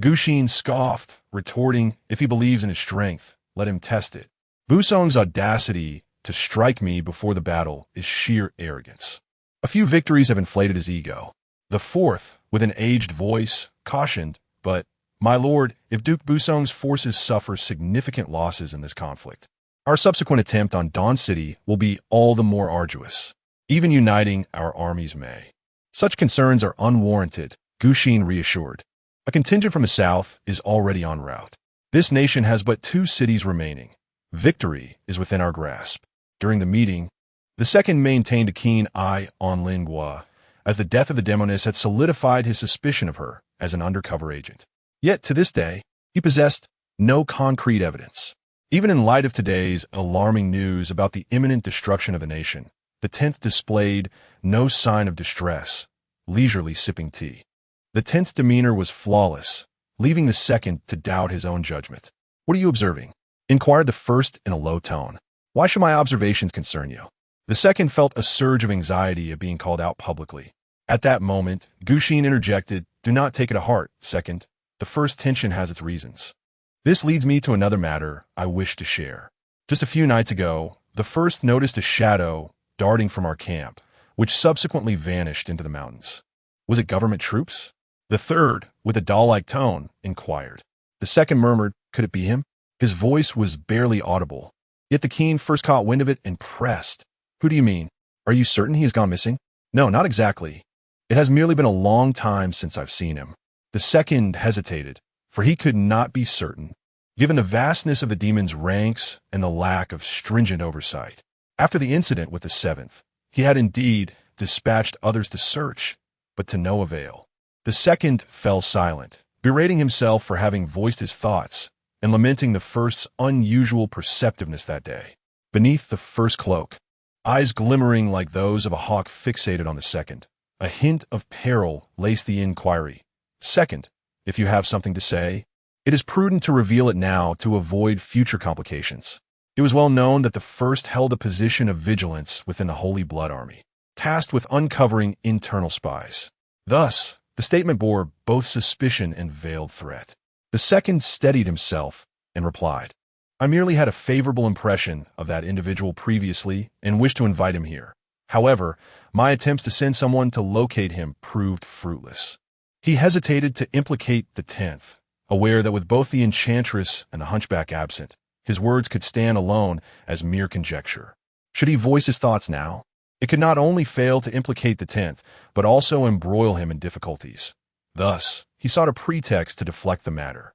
Speaker 1: Guxin scoffed, retorting, if he believes in his strength, let him test it. Busong's audacity to strike me before the battle is sheer arrogance. A few victories have inflated his ego. The fourth, with an aged voice, cautioned, but, my lord, if Duke Busong's forces suffer significant losses in this conflict, our subsequent attempt on Dawn City will be all the more arduous. Even uniting our armies may. Such concerns are unwarranted, Guxin reassured. A contingent from the south is already en route. This nation has but 2 cities remaining. Victory is within our grasp. During the meeting, the second maintained a keen eye on Lin Gua, as the death of the demoness had solidified his suspicion of her as an undercover agent. Yet, to this day, he possessed no concrete evidence. Even in light of today's alarming news about the imminent destruction of the nation, the 10th displayed no sign of distress, leisurely sipping tea. The 10th's demeanor was flawless, leaving the second to doubt his own judgment. What are you observing? Inquired the first in a low tone. Why should my observations concern you? The second felt a surge of anxiety at being called out publicly. At that moment, Guxin interjected, do not take it to heart, second. The first tension has its reasons. This leads me to another matter I wish to share. Just a few nights ago, the first noticed a shadow darting from our camp, which subsequently vanished into the mountains. Was it government troops? The third, with a doll-like tone, inquired. The second murmured, could it be him? His voice was barely audible. Yet the keen first caught wind of it and pressed. Who do you mean? Are you certain he has gone missing? No, not exactly. It has merely been a long time since I've seen him. The second hesitated, for he could not be certain, given the vastness of the demon's ranks and the lack of stringent oversight. After the incident with the seventh, he had indeed dispatched others to search, but to no avail. The second fell silent, berating himself for having voiced his thoughts and lamenting the first's unusual perceptiveness that day. Beneath the first cloak, eyes glimmering like those of a hawk fixated on the second, a hint of peril laced the inquiry. Second, if you have something to say, it is prudent to reveal it now to avoid future complications. It was well known that the first held a position of vigilance within the Holy Blood Army, tasked with uncovering internal spies. Thus, the statement bore both suspicion and veiled threat. The second steadied himself and replied, I merely had a favorable impression of that individual previously and wished to invite him here. However, my attempts to send someone to locate him proved fruitless. He hesitated to implicate the 10th, aware that with both the enchantress and the hunchback absent, his words could stand alone as mere conjecture. Should he voice his thoughts now? It could not only fail to implicate the 10th, but also embroil him in difficulties. Thus, he sought a pretext to deflect the matter.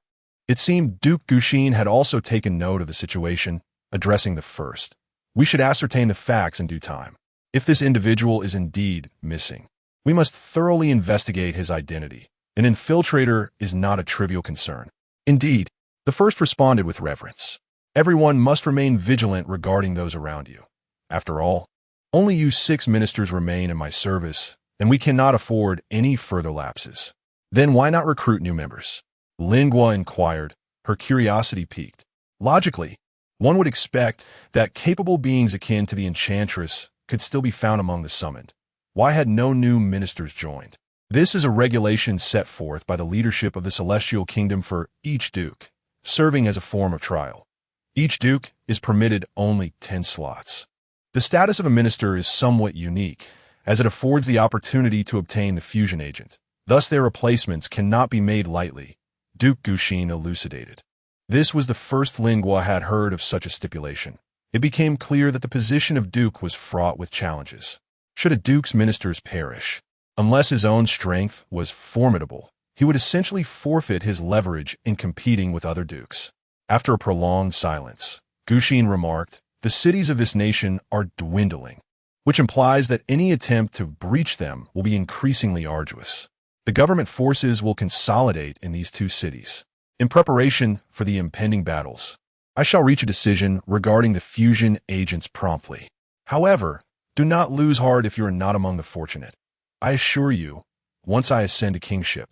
Speaker 1: It seemed Duke Guxin had also taken note of the situation, addressing the first. We should ascertain the facts in due time. If this individual is indeed missing, we must thoroughly investigate his identity. An infiltrator is not a trivial concern. Indeed, the first responded with reverence. Everyone must remain vigilant regarding those around you. After all, only you 6 ministers remain in my service, and we cannot afford any further lapses. Then why not recruit new members? Lin Guo inquired, her curiosity piqued. Logically, one would expect that capable beings akin to the Enchantress could still be found among the summoned. Why had no new ministers joined? This is a regulation set forth by the leadership of the Celestial Kingdom for each duke, serving as a form of trial. Each duke is permitted only 10 slots. The status of a minister is somewhat unique, as it affords the opportunity to obtain the fusion agent. Thus their replacements cannot be made lightly, Duke Guxin elucidated. This was the first Lin Guo had heard of such a stipulation. It became clear that the position of duke was fraught with challenges. Should a duke's ministers perish, unless his own strength was formidable, he would essentially forfeit his leverage in competing with other dukes. After a prolonged silence, Guxin remarked, "The cities of this nation are dwindling, which implies that any attempt to breach them will be increasingly arduous. The government forces will consolidate in these 2 cities. In preparation for the impending battles, I shall reach a decision regarding the fusion agents promptly. However, do not lose heart if you are not among the fortunate. I assure you, once I ascend to kingship,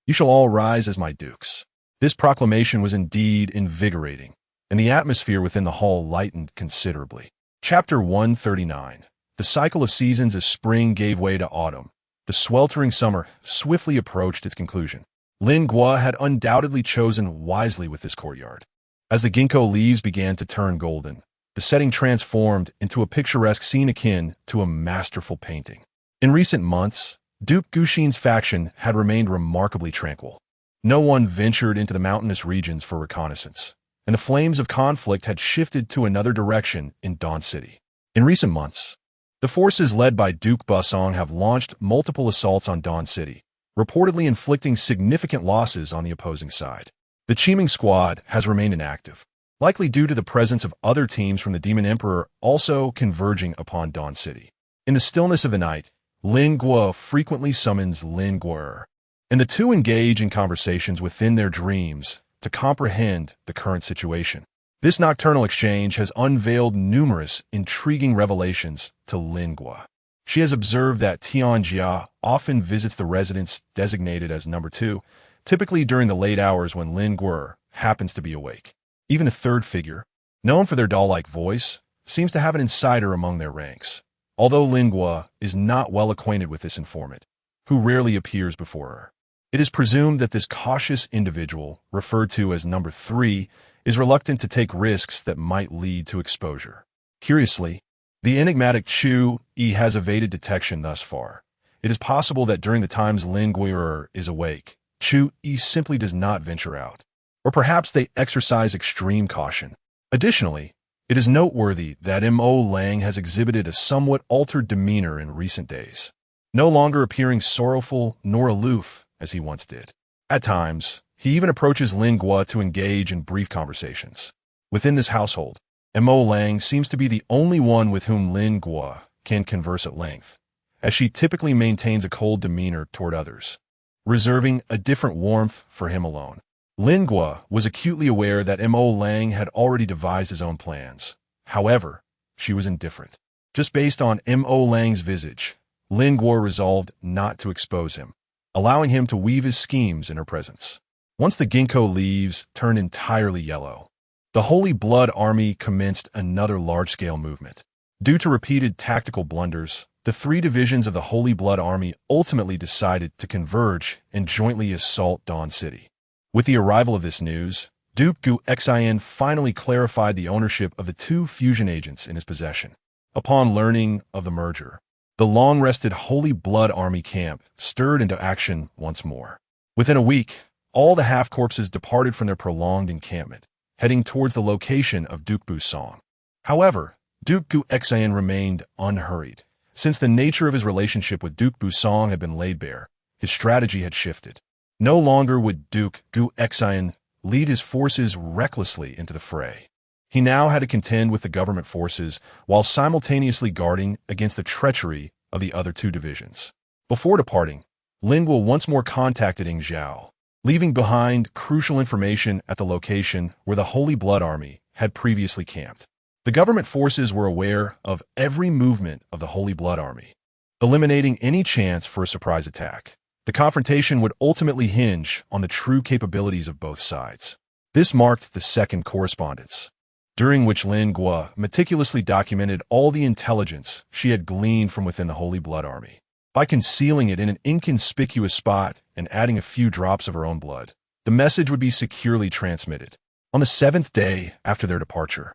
Speaker 1: you shall all rise as my dukes." This proclamation was indeed invigorating, and the atmosphere within the hall lightened considerably. Chapter 139. The cycle of seasons as spring gave way to autumn. The sweltering summer swiftly approached its conclusion. Lin Guo had undoubtedly chosen wisely with this courtyard. As the ginkgo leaves began to turn golden, the setting transformed into a picturesque scene akin to a masterful painting. In recent months, Duke Guxin's faction had remained remarkably tranquil. No one ventured into the mountainous regions for reconnaissance, and the flames of conflict had shifted to another direction in Dawn City. In recent months, the forces led by Duke Busong have launched multiple assaults on Dawn City, reportedly inflicting significant losses on the opposing side. The Qiming squad has remained inactive, likely due to the presence of other teams from the Demon Emperor also converging upon Dawn City. In the stillness of the night, Lin Guo frequently summons Lin Guo, and the 2 engage in conversations within their dreams to comprehend the current situation. This nocturnal exchange has unveiled numerous intriguing revelations to Lin Guo. She has observed that Tian Jia often visits the residence designated as number 2, typically during the late hours when Lin Guo happens to be awake. Even a third figure, known for their doll-like voice, seems to have an insider among their ranks, although Lin Guo is not well acquainted with this informant, who rarely appears before her. It is presumed that this cautious individual, referred to as number 3, is reluctant to take risks that might lead to exposure. Curiously, the enigmatic Chu Yi has evaded detection thus far. It is possible that during the times Lin Guo is awake, Chu Yi simply does not venture out. Or perhaps they exercise extreme caution. Additionally, it is noteworthy that Mo Lang has exhibited a somewhat altered demeanor in recent days, no longer appearing sorrowful nor aloof as he once did. At times, he even approaches Lin Guo to engage in brief conversations. Within this household, Mo Lang seems to be the only one with whom Lin Guo can converse at length, as she typically maintains a cold demeanor toward others, reserving a different warmth for him alone. Lin Guo was acutely aware that Mo Lang had already devised his own plans. However, she was indifferent. Just based on Mo Lang's visage, Lin Guo resolved not to expose him, allowing him to weave his schemes in her presence. Once the ginkgo leaves turned entirely yellow, the Holy Blood Army commenced another large-scale movement. Due to repeated tactical blunders, the 3 divisions of the Holy Blood Army ultimately decided to converge and jointly assault Dawn City. With the arrival of this news, Duke Gu Xian finally clarified the ownership of the 2 fusion agents in his possession. Upon learning of the merger, the long-rested Holy Blood Army camp stirred into action once more. Within a week, all the half-corpses departed from their prolonged encampment, heading towards the location of Duke Busong. However, Duke Gu Xian remained unhurried. Since the nature of his relationship with Duke Busong had been laid bare, his strategy had shifted. No longer would Duke Gu Xian lead his forces recklessly into the fray. He now had to contend with the government forces while simultaneously guarding against the treachery of the other two divisions. Before departing, Lin Guo once more contacted Ing Zhao, leaving behind crucial information at the location where the Holy Blood Army had previously camped. The government forces were aware of every movement of the Holy Blood Army, eliminating any chance for a surprise attack. The confrontation would ultimately hinge on the true capabilities of both sides. This marked the second correspondence, during which Lin Guo meticulously documented all the intelligence she had gleaned from within the Holy Blood Army. By concealing it in an inconspicuous spot and adding a few drops of her own blood, the message would be securely transmitted. On the 7th day after their departure,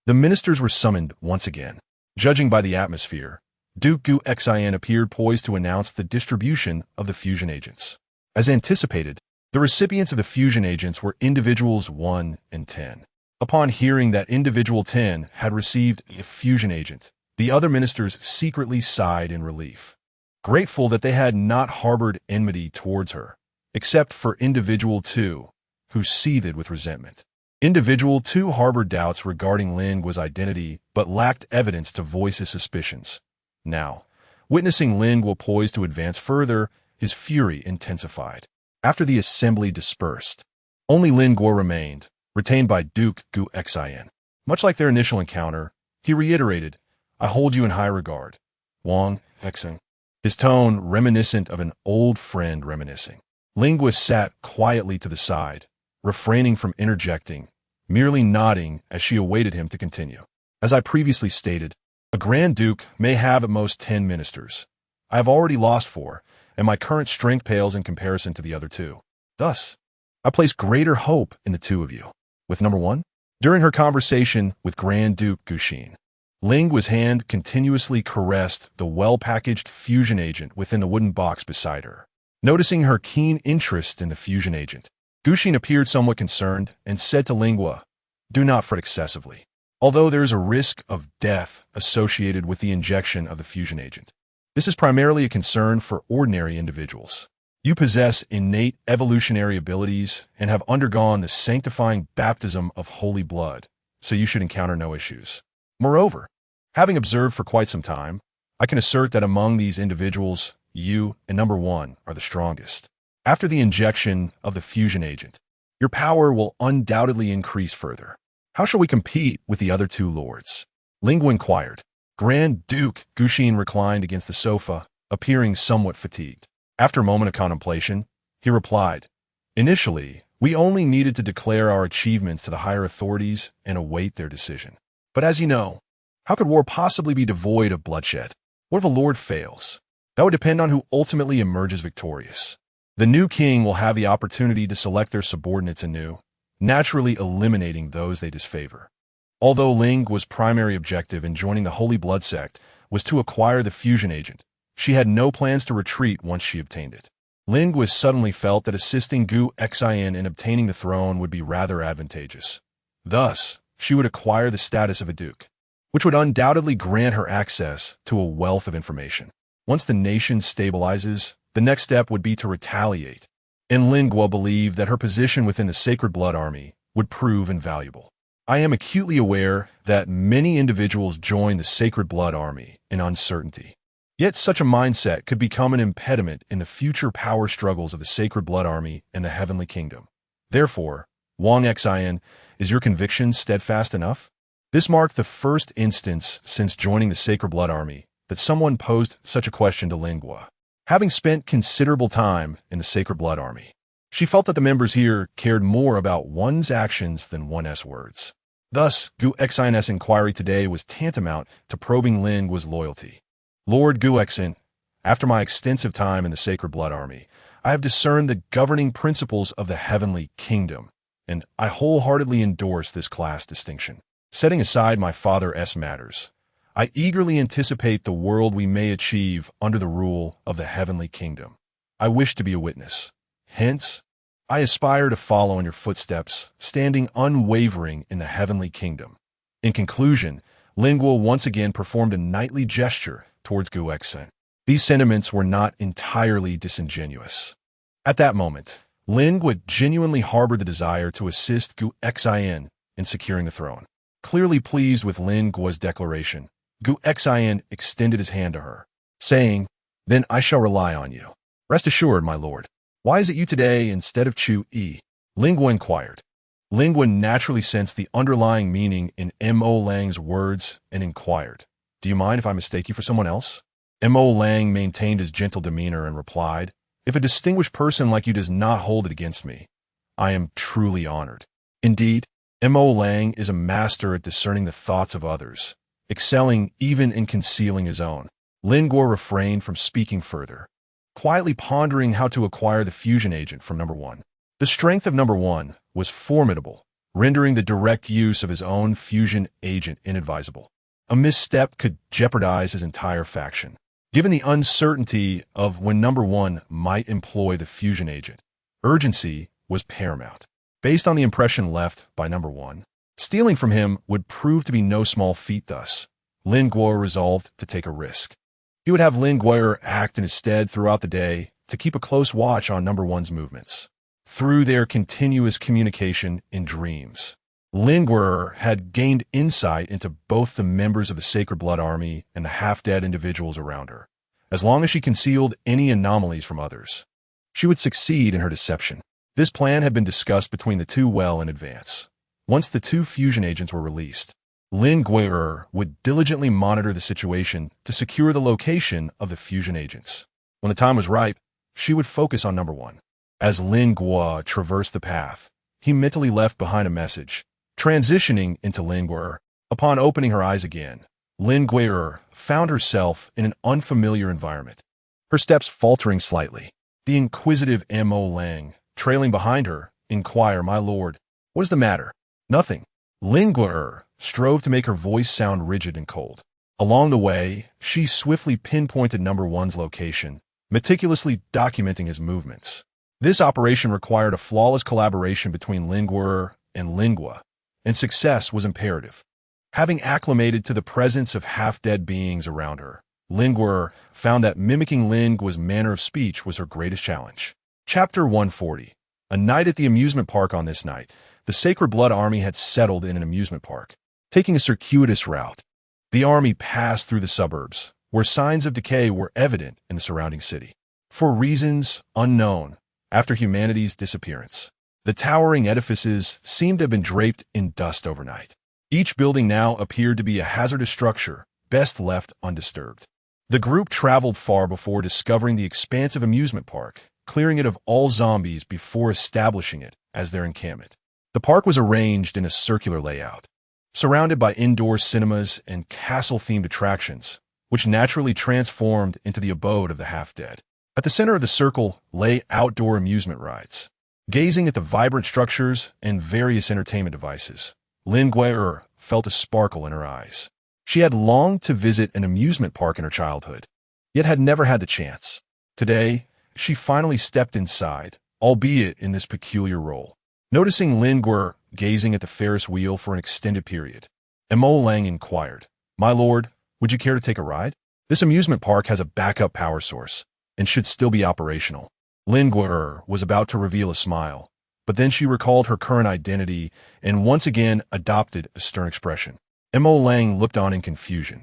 Speaker 1: the ministers were summoned once again. Judging by the atmosphere, Duke Gu Xian appeared poised to announce the distribution of the fusion agents. As anticipated, the recipients of the fusion agents were individuals 1 and 10. Upon hearing that individual 10 had received a fusion agent, the other ministers secretly sighed in relief, grateful that they had not harbored enmity towards her, except for individual 2, who seethed with resentment. Individual 2 harbored doubts regarding Lin Guo's identity but lacked evidence to voice his suspicions. Now, witnessing Lin Guo poised to advance further, his fury intensified. After the assembly dispersed, only Lin Guo remained, retained by Duke Gu Xian. Much like their initial encounter, he reiterated, "I hold you in high regard, Wang Hexing," his tone reminiscent of an old friend reminiscing. Lin Guo sat quietly to the side, refraining from interjecting, merely nodding as she awaited him to continue. "As I previously stated, a Grand Duke may have at most 10 ministers. I have already lost 4, and my current strength pales in comparison to the other 2. Thus, I place greater hope in the 2 of you. With number 1?" During her conversation with Grand Duke Guxin, Lin Guo's hand continuously caressed the well-packaged fusion agent within the wooden box beside her. Noticing her keen interest in the fusion agent, Guxin appeared somewhat concerned and said to Lin Guo, "Do not fret excessively. Although there is a risk of death associated with the injection of the fusion agent, this is primarily a concern for ordinary individuals. You possess innate evolutionary abilities and have undergone the sanctifying baptism of holy blood, so you should encounter no issues. Moreover, having observed for quite some time, I can assert that among these individuals, you and number 1 are the strongest. After the injection of the fusion agent, your power will undoubtedly increase further. How shall we compete with the other 2 lords?" Lin Guo inquired. Grand Duke Guxin reclined against the sofa, appearing somewhat fatigued. After a moment of contemplation, he replied, "Initially, we only needed to declare our achievements to the higher authorities and await their decision. But as you know, how could war possibly be devoid of bloodshed? What if a lord fails? That would depend on who ultimately emerges victorious. The new king will have the opportunity to select their subordinates anew, naturally eliminating those they disfavor." Although Lin Guo's primary objective in joining the Holy Blood sect was to acquire the fusion agent, she had no plans to retreat once she obtained it. Lin Guo suddenly felt that assisting Gu Xian in obtaining the throne would be rather advantageous. Thus, she would acquire the status of a duke, which would undoubtedly grant her access to a wealth of information. Once the nation stabilizes, the next step would be to retaliate, and Lin Guo believed that her position within the Sacred Blood Army would prove invaluable. "I am acutely aware that many individuals join the Sacred Blood Army in uncertainty. Yet such a mindset could become an impediment in the future power struggles of the Sacred Blood Army and the Heavenly Kingdom. Therefore, Wang Xian, is your conviction steadfast enough?" This marked the first instance since joining the Sacred Blood Army that someone posed such a question to Lin Guo. Having spent considerable time in the Sacred Blood Army, she felt that the members here cared more about one's actions than one's words. Thus, Gu Xian's inquiry today was tantamount to probing Lin Guo's loyalty. "Lord Gu Xian, after my extensive time in the Sacred Blood Army, I have discerned the governing principles of the Heavenly Kingdom, and I wholeheartedly endorse this class distinction. Setting aside my father's matters, I eagerly anticipate the world we may achieve under the rule of the Heavenly Kingdom. I wish to be a witness. Hence, I aspire to follow in your footsteps, standing unwavering in the Heavenly Kingdom." In conclusion, Lin Guo once again performed a knightly gesture towards Gu Xian. These sentiments were not entirely disingenuous. At that moment, Lin Guo genuinely harbored the desire to assist Gu Xin in securing the throne. Clearly pleased with Lin Guo's declaration, Gu Xin extended his hand to her, saying, "Then I shall rely on you. Rest assured, my lord. Why is it you today instead of Chu Yi?" Lin Guo inquired. Lin Guo naturally sensed the underlying meaning in Mo Lang's words and inquired, "Do you mind if I mistake you for someone else?" Mo Lang maintained his gentle demeanor and replied, "If a distinguished person like you does not hold it against me, I am truly honored." Indeed, Mo Lang is a master at discerning the thoughts of others, excelling even in concealing his own. Lin Guo refrained from speaking further, quietly pondering how to acquire the fusion agent from number one. The strength of number one was formidable, rendering the direct use of his own fusion agent inadvisable. A misstep could jeopardize his entire faction. Given the uncertainty of when number one might employ the fusion agent, urgency was paramount. Based on the impression left by number one, stealing from him would prove to be no small feat. Thus, Lin Guo resolved to take a risk. He would have Lin Guo act in his stead throughout the day to keep a close watch on number one's movements. Through their continuous communication in dreams, Lin Guo had gained insight into both the members of the Sacred Blood Army and the half-dead individuals around her. As long as she concealed any anomalies from others, she would succeed in her deception. This plan had been discussed between the two well in advance. Once the two fusion agents were released, Lin Guo would diligently monitor the situation to secure the location of the fusion agents. When the time was ripe, she would focus on number one. As Lin Guo traversed the path, he mentally left behind a message. Transitioning into Lin Guo, upon opening her eyes again, Lin Guo found herself in an unfamiliar environment, her steps faltering slightly. The inquisitive Mo Lang, trailing behind her, inquired, "My lord, what is the matter?" "Nothing." Lin Guo strove to make her voice sound rigid and cold. Along the way, she swiftly pinpointed number one's location, meticulously documenting his movements. This operation required a flawless collaboration between Lin Guo and Lin Guo, and success was imperative. Having acclimated to the presence of half-dead beings around her, Lin Guo found that mimicking Lin Guo's manner of speech was her greatest challenge. Chapter 140. A night at the amusement park. On this night, the Sacred Blood Army had settled in an amusement park. Taking a circuitous route, the army passed through the suburbs, where signs of decay were evident in the surrounding city. For reasons unknown, after humanity's disappearance, the towering edifices seemed to have been draped in dust overnight. Each building now appeared to be a hazardous structure, best left undisturbed. The group traveled far before discovering the expansive amusement park, clearing it of all zombies before establishing it as their encampment. The park was arranged in a circular layout, surrounded by indoor cinemas and castle-themed attractions, which naturally transformed into the abode of the half-dead. At the center of the circle lay outdoor amusement rides. Gazing at the vibrant structures and various entertainment devices, Lin Guo felt a sparkle in her eyes. She had longed to visit an amusement park in her childhood, yet had never had the chance. Today, she finally stepped inside, albeit in this peculiar role. Noticing Lin Guo gazing at the Ferris wheel for an extended period, Mo Lang inquired, "My lord, would you care to take a ride? This amusement park has a backup power source and should still be operational." Lin Guo was about to reveal a smile, but then she recalled her current identity and once again adopted a stern expression. Mo Lang looked on in confusion,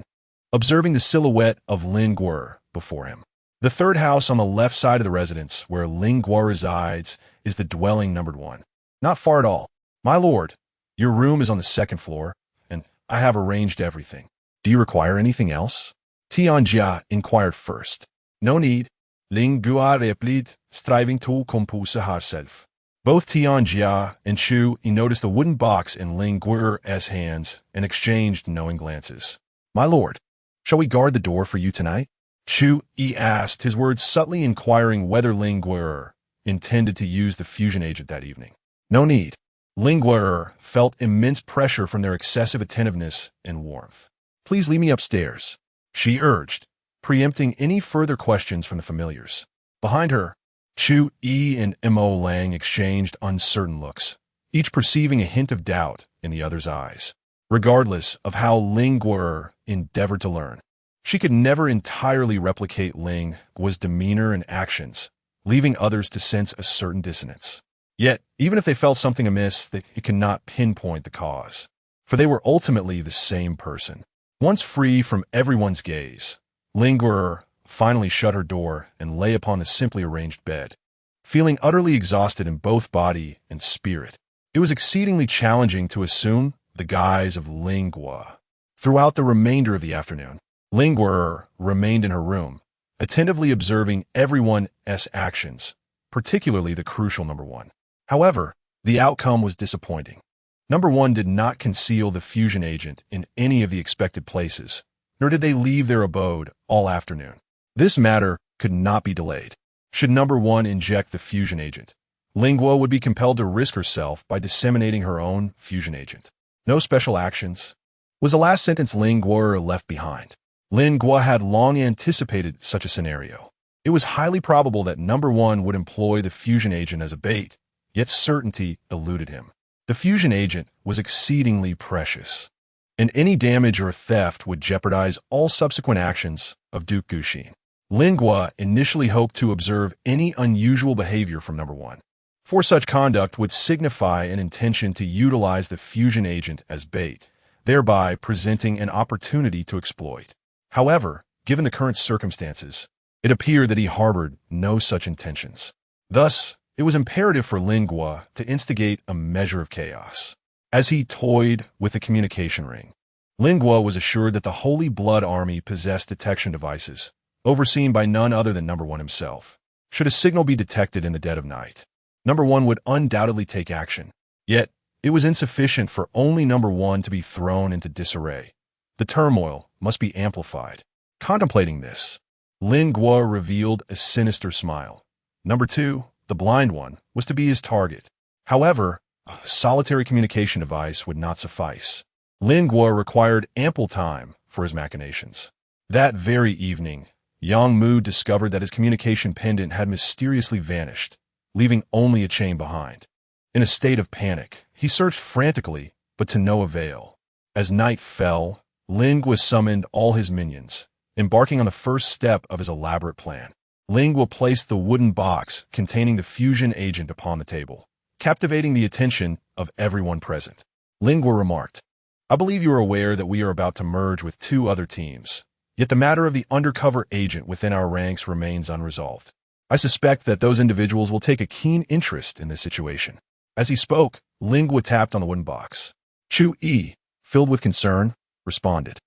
Speaker 1: observing the silhouette of Lin Guo before him. The third house on the left side of the residence where Lin Guo resides is the dwelling numbered one. "Not far at all. My lord, your room is on the second floor, and I have arranged everything. Do you require anything else?" Tianjia inquired first. "No need," Lin Guo replied, striving to compose herself. Both Tianjia and Chu Yi noticed the wooden box in Lin Guo's hands and exchanged knowing glances. "My lord, shall we guard the door for you tonight?" Chu Yi asked, his words subtly inquiring whether Lin Guo intended to use the fusion agent that evening. "No need." Lin Guo felt immense pressure from their excessive attentiveness and warmth. "Please lead me upstairs," she urged, preempting any further questions from the familiars. Behind her, Chu Yi and Mo Lang exchanged uncertain looks, each perceiving a hint of doubt in the other's eyes. Regardless of how Lin Guo endeavored to learn, she could never entirely replicate Lin Guo's demeanor and actions, leaving others to sense a certain dissonance. Yet, even if they felt something amiss, it could not pinpoint the cause, for they were ultimately the same person. Once free from everyone's gaze, Lingurer finally shut her door and lay upon the simply arranged bed, feeling utterly exhausted in both body and spirit. It was exceedingly challenging to assume the guise of Lingua. Throughout the remainder of the afternoon, Lingurer remained in her room, attentively observing everyone's actions, particularly the crucial number one. However, the outcome was disappointing. Number one did not conceal the fusion agent in any of the expected places, nor did they leave their abode all afternoon. This matter could not be delayed. Should number one inject the fusion agent, Lingua would be compelled to risk herself by disseminating her own fusion agent. No special actions was the last sentence Lingua left behind. Lingua had long anticipated such a scenario. It was highly probable that number one would employ the fusion agent as a bait, yet certainty eluded him. The fusion agent was exceedingly precious, and any damage or theft would jeopardize all subsequent actions of Duke Gushin. Lingua initially hoped to observe any unusual behavior from number one, for such conduct would signify an intention to utilize the fusion agent as bait, thereby presenting an opportunity to exploit. However, given the current circumstances, it appeared that he harbored no such intentions. Thus, it was imperative for Lingua to instigate a measure of chaos. As he toyed with the communication ring, Lingua was assured that the Holy Blood Army possessed detection devices, overseen by none other than number one himself. Should a signal be detected in the dead of night, number one would undoubtedly take action. Yet, it was insufficient for only number one to be thrown into disarray. The turmoil must be amplified. Contemplating this, Lingua revealed a sinister smile. Number two, the blind one, was to be his target. However, a solitary communication device would not suffice. Lingua required ample time for his machinations. That very evening, Yang Mu discovered that his communication pendant had mysteriously vanished, leaving only a chain behind. In a state of panic, he searched frantically, but to no avail. As night fell, Lingua summoned all his minions, embarking on the first step of his elaborate plan. Lingua placed the wooden box containing the fusion agent upon the table, captivating the attention of everyone present. Lingua remarked, "I believe you are aware that we are about to merge with two other teams, yet the matter of the undercover agent within our ranks remains unresolved. I suspect that those individuals will take a keen interest in this situation." As he spoke, Lingua tapped on the wooden box. Chu Yi, filled with concern, responded,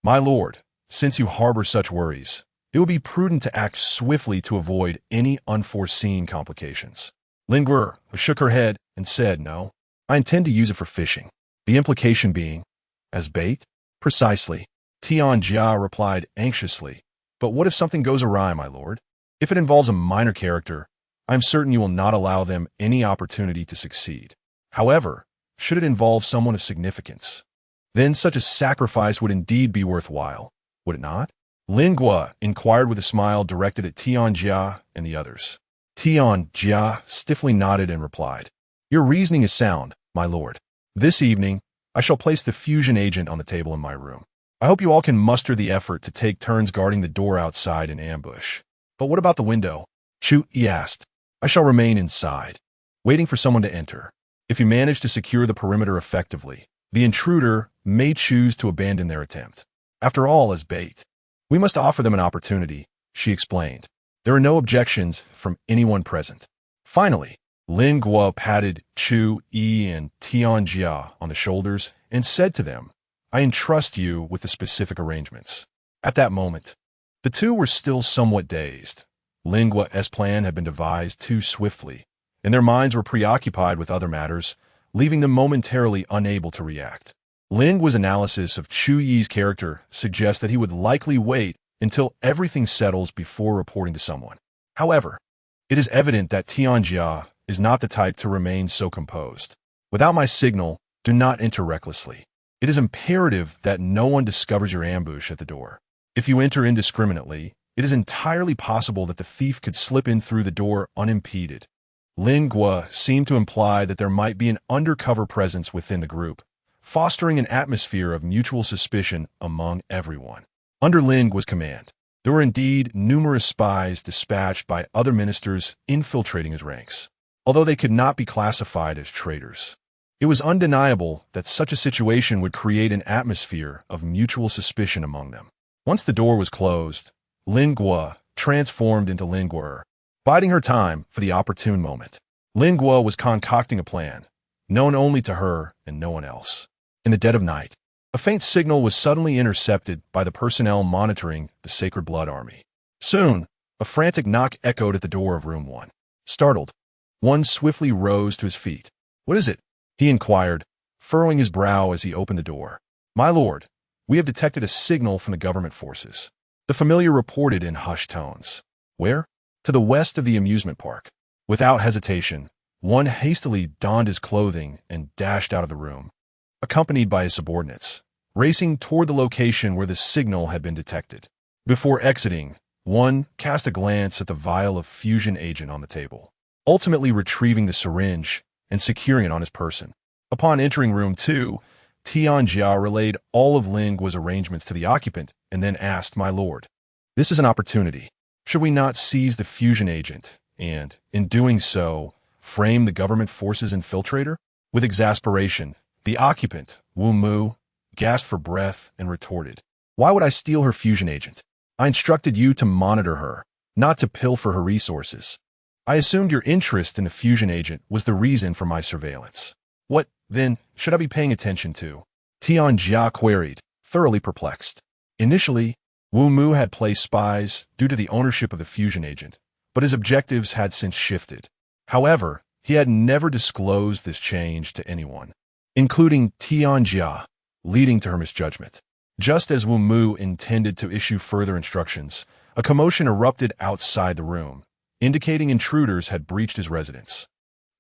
Speaker 1: "My lord, since you harbor such worries, it would be prudent to act swiftly to avoid any unforeseen complications." Lingua shook her head and said, "No, I intend to use it for fishing." The implication being, as bait? Precisely. Tian Jia replied anxiously, "But what if something goes awry, my lord? If it involves a minor character, I am certain you will not allow them any opportunity to succeed. However, should it involve someone of significance, then such a sacrifice would indeed be worthwhile, would it not?" Lingua inquired with a smile directed at Tian Jia and the others. Tian Jia stiffly nodded and replied, "Your reasoning is sound, my lord. This evening, I shall place the fusion agent on the table in my room. I hope you all can muster the effort to take turns guarding the door outside in ambush." "But what about the window?" Chu Yi asked. "I shall remain inside, waiting for someone to enter. If you manage to secure the perimeter effectively, the intruder may choose to abandon their attempt. After all, as bait, we must offer them an opportunity," she explained. There were no objections from anyone present. Finally, Lingua patted Chu Yi and Tian Jia on the shoulders and said to them, "I entrust you with the specific arrangements." At that moment, the two were still somewhat dazed. Lingua's plan had been devised too swiftly, and their minds were preoccupied with other matters, leaving them momentarily unable to react. Lingua's analysis of Chu Yi's character suggests that he would likely wait until everything settles before reporting to someone. However, it is evident that Tian Jia is not the type to remain so composed. "Without my signal, do not enter recklessly. It is imperative that no one discovers your ambush at the door. If you enter indiscriminately, it is entirely possible that the thief could slip in through the door unimpeded." Lingua seemed to imply that there might be an undercover presence within the group, fostering an atmosphere of mutual suspicion among everyone. Under Lingua's command, There were indeed numerous spies dispatched by other ministers infiltrating his ranks, although they could not be classified as traitors. It was undeniable that such a situation would create an atmosphere of mutual suspicion among them. Once the door was closed, Lingua transformed into Linguer, biding her time for the opportune moment. Lingua was concocting a plan, known only to her and no one else. In the dead of night, a faint signal was suddenly intercepted by the personnel monitoring the Sacred Blood Army. Soon, a frantic knock echoed at the door of Room 1. Startled, one swiftly rose to his feet. "What is it?" he inquired, furrowing his brow as he opened the door. "My lord, we have detected a signal from the government forces," the familiar reported in hushed tones. "Where?" "To the west of the amusement park." Without hesitation, one hastily donned his clothing and dashed out of the room, accompanied by his subordinates, racing toward the location where the signal had been detected. Before exiting, one cast a glance at the vial of fusion agent on the table, ultimately retrieving the syringe and securing it on his person. Upon entering Room 2, Tianjia relayed all of Lingua's arrangements to the occupant and then asked, "My lord, this is an opportunity. Should we not seize the fusion agent and, in doing so, frame the government forces infiltrator?" With exasperation, the occupant, Wu Mu, gasped for breath and retorted, "Why would I steal her fusion agent? I instructed you to monitor her, not to pilfer her resources. I assumed your interest in the fusion agent was the reason for my surveillance. What, then, should I be paying attention to?" Tianjia queried, thoroughly perplexed. Initially, Wu Mu had placed spies due to the ownership of the fusion agent, but his objectives had since shifted. However, he had never disclosed this change to anyone, including Tianjia, leading to her misjudgment. Just as Wu Mu intended to issue further instructions, a commotion erupted outside the room, indicating intruders had breached his residence.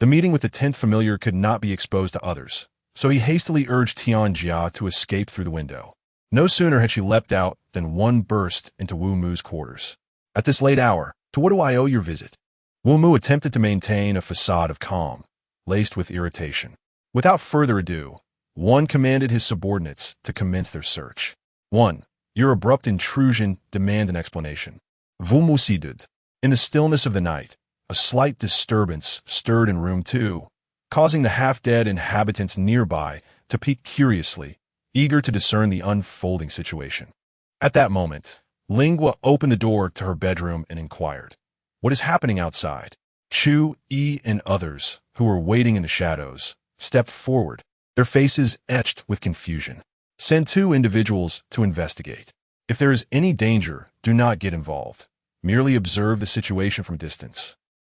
Speaker 1: The meeting with the 10th familiar could not be exposed to others, so he hastily urged Tianjia to escape through the window. No sooner had she leapt out than one burst into Wu Mu's quarters. "At this late hour, to what do I owe your visit?" Wu Mu attempted to maintain a facade of calm, laced with irritation. Without further ado, one commanded his subordinates to commence their search. "1. Your abrupt intrusion demand an explanation." Wu Mu ceded. In the stillness of the night, a slight disturbance stirred in Room 2, causing the half-dead inhabitants nearby to peek curiously, eager to discern the unfolding situation. At that moment, Lingua opened the door to her bedroom and inquired, "What is happening outside?" Chu, Yi, and others, who were waiting in the shadows, stepped forward, their faces etched with confusion. "Send 2 individuals to investigate. If there is any danger, do not get involved. Merely observe the situation from a distance."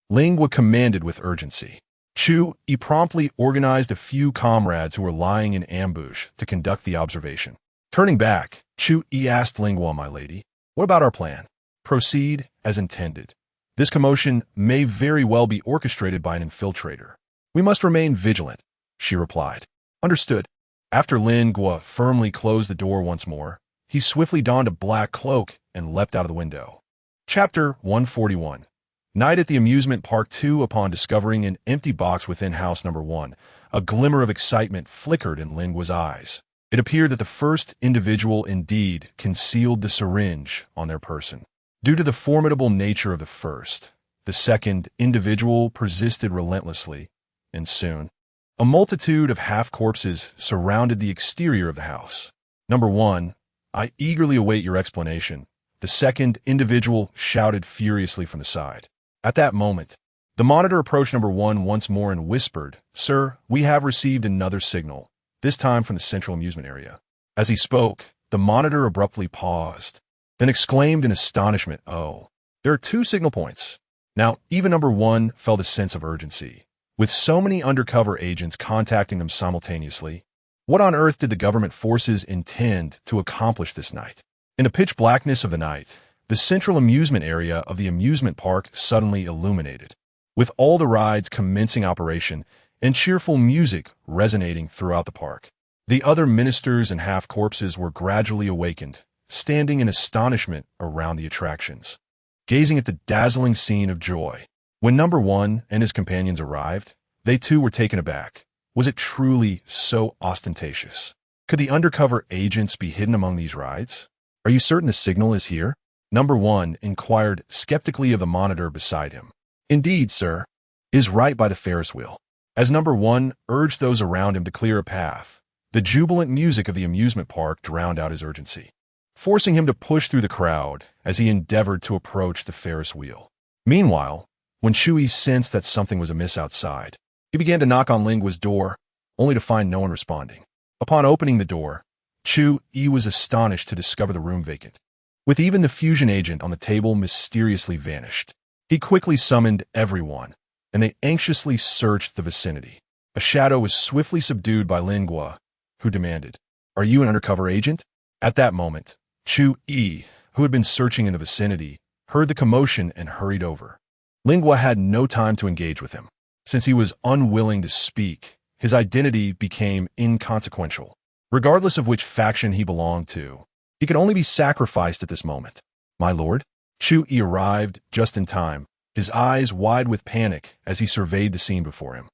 Speaker 1: Lingua commanded with urgency. Chu Yi promptly organized a few comrades who were lying in ambush to conduct the observation. Turning back, Chu Yi asked Lingua, "My lady, what about our plan?" "Proceed as intended. This commotion may very well be orchestrated by an infiltrator. We must remain vigilant," she replied. "Understood." After Lingua firmly closed the door once more, he swiftly donned a black cloak and leapt out of the window. Chapter 141. Night at the Amusement Park 2. Upon discovering an empty box within house number 1, a glimmer of excitement flickered in Lingua's eyes. It appeared that the first individual indeed concealed the syringe on their person. Due to the formidable nature of the first, the second individual persisted relentlessly, and soon, a multitude of half-corpses surrounded the exterior of the house. "Number 1, I eagerly await your explanation," the second individual shouted furiously from the side. At that moment, the monitor approached number 1 once more and whispered, "Sir, we have received another signal, this time from the central amusement area." As he spoke, the monitor abruptly paused, then exclaimed in astonishment, "Oh, there are 2 signal points." Now, even number 1 felt a sense of urgency. With so many undercover agents contacting them simultaneously, what on earth did the government forces intend to accomplish this night? In the pitch blackness of the night, the central amusement area of the amusement park suddenly illuminated, with all the rides commencing operation and cheerful music resonating throughout the park. The other ministers and half-corpses were gradually awakened, standing in astonishment around the attractions, gazing at the dazzling scene of joy. When number 1 and his companions arrived, they too were taken aback. Was it truly so ostentatious? Could the undercover agents be hidden among these rides? "Are you certain the signal is here?" Number 1 inquired skeptically of the monitor beside him. Indeed, sir. Is right by the Ferris wheel. As Number 1 urged those around him to clear a path, the jubilant music of the amusement park drowned out his urgency, forcing him to push through the crowd as he endeavored to approach the Ferris wheel. Meanwhile, when Chewie sensed that something was amiss outside, he began to knock on Lingua's door, only to find no one responding. Upon opening the door, Chewie was astonished to discover the room vacant, with even the fusion agent on the table mysteriously vanished. He quickly summoned everyone, and they anxiously searched the vicinity. A shadow was swiftly subdued by Lingua, who demanded, "Are you an undercover agent?" At that moment, Chewie, who had been searching in the vicinity, heard the commotion and hurried over. Lingua had no time to engage with him. Since he was unwilling to speak, his identity became inconsequential. Regardless of which faction he belonged to, he could only be sacrificed at this moment. "My lord?" Chewie arrived just in time, his eyes wide with panic as he surveyed the scene before him.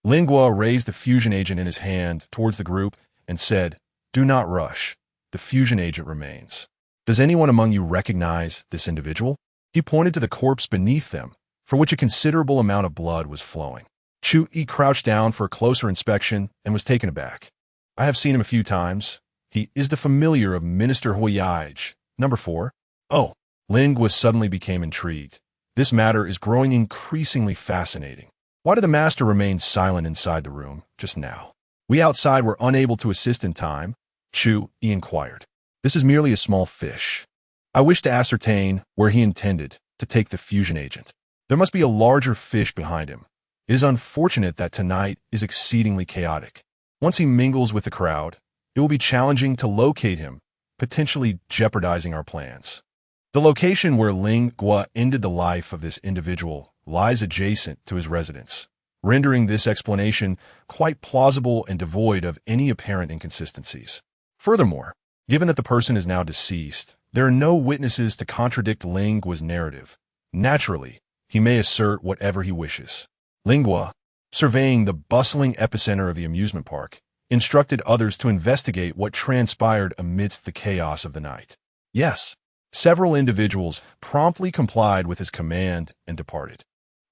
Speaker 1: Lingua raised the fusion agent in his hand towards the group and said, "Do not rush. The fusion agent remains. Does anyone among you recognize this individual?" He pointed to the corpse beneath them, for which a considerable amount of blood was flowing. Chewie crouched down for a closer inspection and was taken aback. "I have seen him a few times. He is the familiar of Minister Huiyaj, Number 4. "Oh." Lingua suddenly became intrigued. "This matter is growing increasingly fascinating. Why did the master remain silent inside the room just now? We outside were unable to assist in time," Chewie inquired. "This is merely a small fish. I wish to ascertain where he intended to take the fusion agent. There must be a larger fish behind him. It is unfortunate that tonight is exceedingly chaotic. Once he mingles with the crowd, it will be challenging to locate him, potentially jeopardizing our plans." The location where Lingua ended the life of this individual lies adjacent to his residence, rendering this explanation quite plausible and devoid of any apparent inconsistencies. Furthermore, given that the person is now deceased, there are no witnesses to contradict Lingua's narrative. Naturally, he may assert whatever he wishes. Lingua, surveying the bustling epicenter of the amusement park, instructed others to investigate what transpired amidst the chaos of the night. Yes, several individuals promptly complied with his command and departed.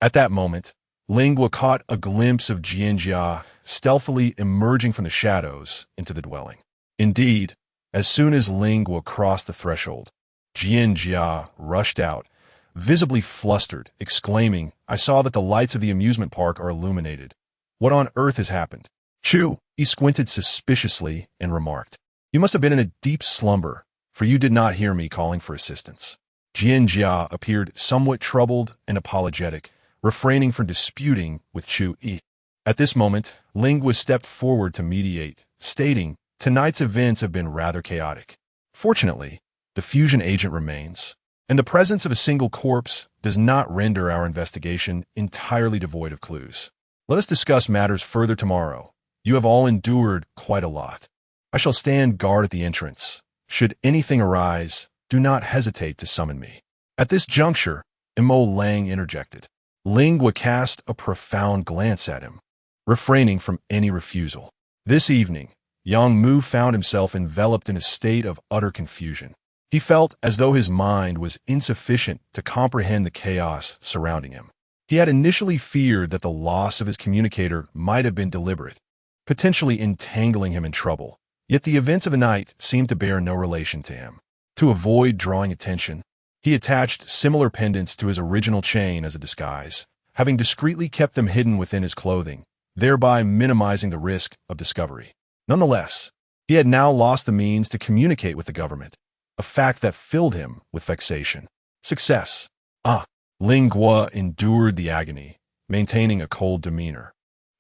Speaker 1: At that moment, Lingua caught a glimpse of Jianjia stealthily emerging from the shadows into the dwelling. Indeed, as soon as Lingua crossed the threshold, Jianjia rushed out, visibly flustered, exclaiming, "I saw that the lights of the amusement park are illuminated. What on earth has happened?" Chewie squinted suspiciously and remarked, "You must have been in a deep slumber, for you did not hear me calling for assistance." Jianjia appeared somewhat troubled and apologetic, refraining from disputing with Chewie. At this moment, Lingua stepped forward to mediate, stating, "Tonight's events have been rather chaotic. Fortunately, the fusion agent remains, and the presence of a single corpse does not render our investigation entirely devoid of clues. Let us discuss matters further tomorrow. You have all endured quite a lot. I shall stand guard at the entrance. Should anything arise, do not hesitate to summon me." At this juncture, Imo Lang interjected. Lingua cast a profound glance at him, refraining from any refusal. This evening, Yang Mu found himself enveloped in a state of utter confusion. He felt as though his mind was insufficient to comprehend the chaos surrounding him. He had initially feared that the loss of his communicator might have been deliberate, potentially entangling him in trouble. Yet the events of the night seemed to bear no relation to him. To avoid drawing attention, he attached similar pendants to his original chain as a disguise, having discreetly kept them hidden within his clothing, thereby minimizing the risk of discovery. Nonetheless, he had now lost the means to communicate with the government, a fact that filled him with vexation. Success. Lingua endured the agony, maintaining a cold demeanor,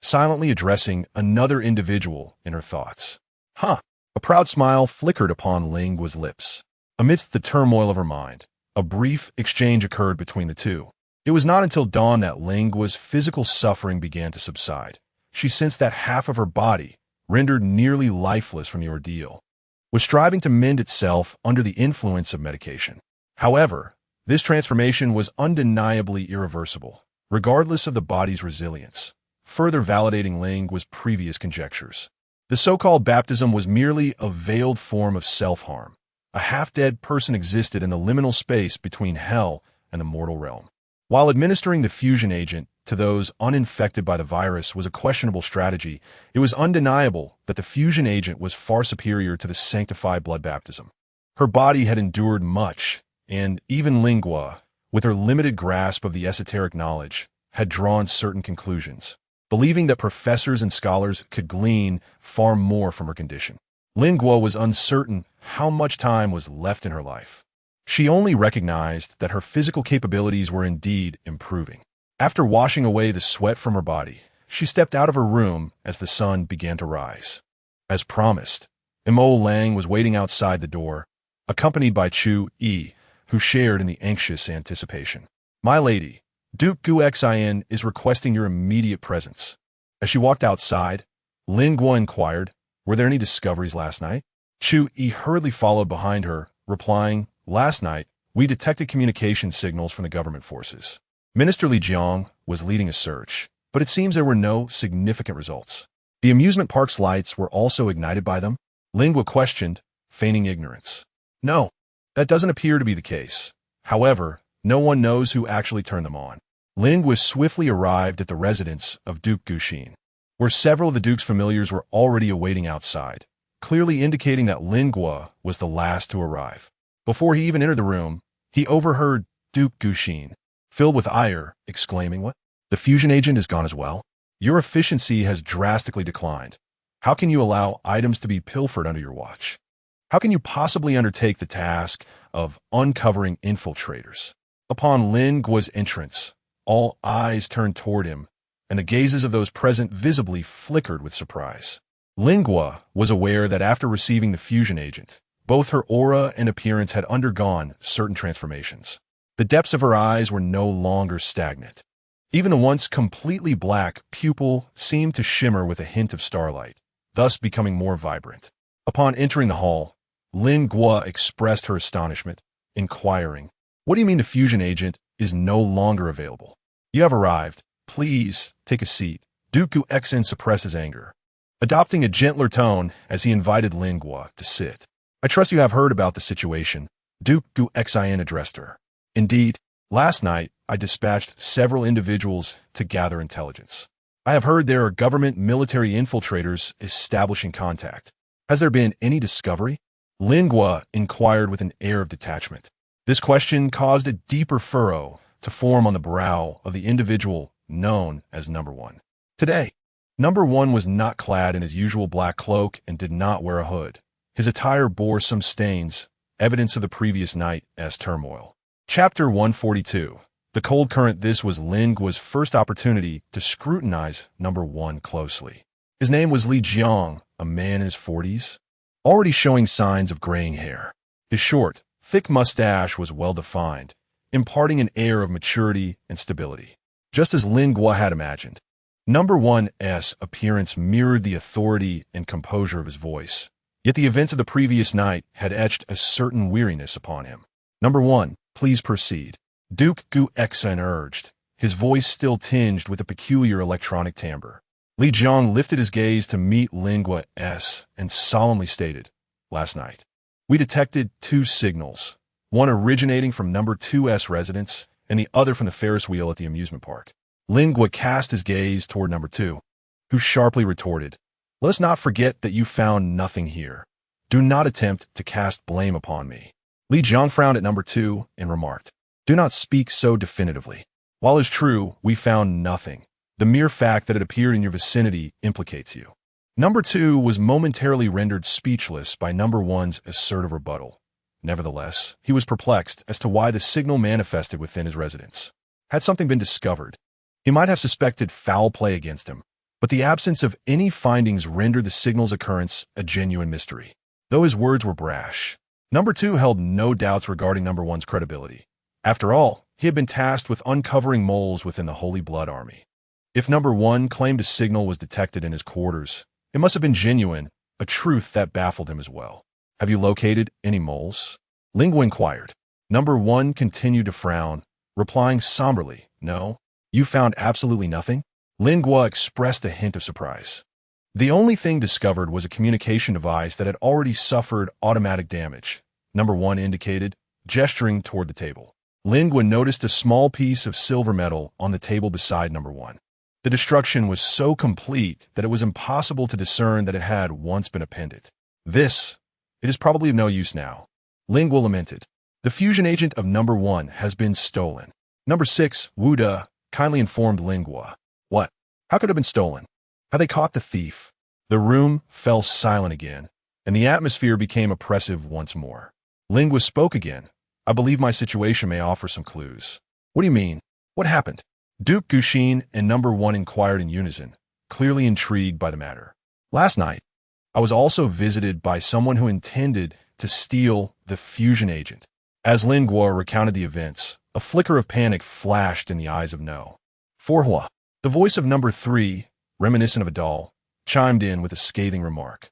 Speaker 1: silently addressing another individual in her thoughts. A proud smile flickered upon Lingua's lips. Amidst the turmoil of her mind, a brief exchange occurred between the two. It was not until dawn that Lingua's physical suffering began to subside. She sensed that half of her body, rendered nearly lifeless from the ordeal, was striving to mend itself under the influence of medication. However, this transformation was undeniably irreversible, regardless of the body's resilience, further validating Lingua's previous conjectures. The so-called baptism was merely a veiled form of self-harm, A half-dead person existed in the liminal space between hell and the mortal realm. While administering the fusion agent to those uninfected by the virus was a questionable strategy, it was undeniable that the fusion agent was far superior to the sanctified blood baptism. Her body had endured much, and even Lingua, with her limited grasp of the esoteric knowledge, had drawn certain conclusions, believing that professors and scholars could glean far more from her condition. Lingua was uncertain how much time was left in her life. She only recognized that her physical capabilities were indeed improving. After washing away the sweat from her body, she stepped out of her room as the sun began to rise. As promised, Imo Lang was waiting outside the door, accompanied by Chu Yi, who shared in the anxious anticipation. "My lady, Duke Gu Xin is requesting your immediate presence." As she walked outside, Lingua inquired, "Were there any discoveries last night?" Chu Yi hurriedly followed behind her, replying, "Last night, we detected communication signals from the government forces. Minister Li Jiang was leading a search, but it seems there were no significant results. The amusement park's lights were also ignited by them?" Lingua questioned, feigning ignorance. "No, that doesn't appear to be the case. However, no one knows who actually turned them on." Lingua swiftly arrived at the residence of Duke Guxin, where several of the Duke's familiars were already awaiting outside, clearly indicating that Lingua was the last to arrive. Before he even entered the room, he overheard Duke Guxin, filled with ire, exclaiming, "What? The fusion agent is gone as well? Your efficiency has drastically declined. How can you allow items to be pilfered under your watch? How can you possibly undertake the task of uncovering infiltrators?" Upon Lingua's entrance, all eyes turned toward him, and the gazes of those present visibly flickered with surprise. Lingua was aware that after receiving the fusion agent, both her aura and appearance had undergone certain transformations. The depths of her eyes were no longer stagnant. Even the once completely black pupil seemed to shimmer with a hint of starlight, thus becoming more vibrant. Upon entering the hall, Lingua expressed her astonishment, inquiring, "What do you mean the fusion agent is no longer available? You have arrived. Please take a seat." Duke Xin suppressed his anger, adopting a gentler tone as he invited Lingua to sit. "I trust you have heard about the situation," Duke Xin addressed her. "Indeed, last night I dispatched several individuals to gather intelligence. I have heard there are government military infiltrators establishing contact. Has there been any discovery?" Lingua inquired with an air of detachment. This question caused a deeper furrow to form on the brow of the individual known as Number One. Today, Number One was not clad in his usual black cloak and did not wear a hood. His attire bore some stains, evidence of the previous night's turmoil. Chapter 142. The Cold Current. This was Lingua's first opportunity to scrutinize Number One closely. His name was Li Jiang, a man in his 40s, already showing signs of graying hair. His short, thick mustache was well-defined, imparting an air of maturity and stability, just as Lingua had imagined. Number One's appearance mirrored the authority and composure of his voice, yet the events of the previous night had etched a certain weariness upon him. "Number One, please proceed," Duke Xin urged, his voice still tinged with a peculiar electronic timbre. Li Jiang lifted his gaze to meet Lingua and solemnly stated, "Last night, we detected two signals, one originating from Number Two's residence and the other from the Ferris wheel at the amusement park." Lingua cast his gaze toward Number Two, who sharply retorted, "Let us not forget that you found nothing here. Do not attempt to cast blame upon me." Li Jiang frowned at Number Two and remarked, "Do not speak so definitively. While it is true we found nothing, the mere fact that it appeared in your vicinity implicates you." Number Two was momentarily rendered speechless by Number One's assertive rebuttal. Nevertheless, he was perplexed as to why the signal manifested within his residence. Had something been discovered, he might have suspected foul play against him, but the absence of any findings rendered the signal's occurrence a genuine mystery. Though his words were brash, Number Two held no doubts regarding Number One's credibility. After all, he had been tasked with uncovering moles within the Holy Blood Army. If Number One claimed a signal was detected in his quarters, it must have been genuine, a truth that baffled him as well. "Have you located any moles?" Lingua inquired. Number One continued to frown, replying somberly, "No. You found absolutely nothing?" Lingua expressed a hint of surprise. The only thing discovered was a communication device that had already suffered automatic damage. Number 1 indicated, gesturing toward the table. Lingua noticed a small piece of silver metal on the table beside Number 1. The destruction was so complete that it was impossible to discern that it had once been appended. It is probably of no use now. Lingua lamented. The fusion agent of Number 1 has been stolen. Number 6, Wuda, kindly informed Lingua. What? How could it have been stolen? Had they caught the thief? The room fell silent again, and the atmosphere became oppressive once more. Lingua spoke again. I believe my situation may offer some clues. What do you mean? What happened? Duke Gushin and Number 1 inquired in unison, clearly intrigued by the matter. Last night, I was also visited by someone who intended to steal the fusion agent. As Lingua recounted the events, a flicker of panic flashed in the eyes of No. Forhua. The voice of Number 3, reminiscent of a doll, chimed in with a scathing remark.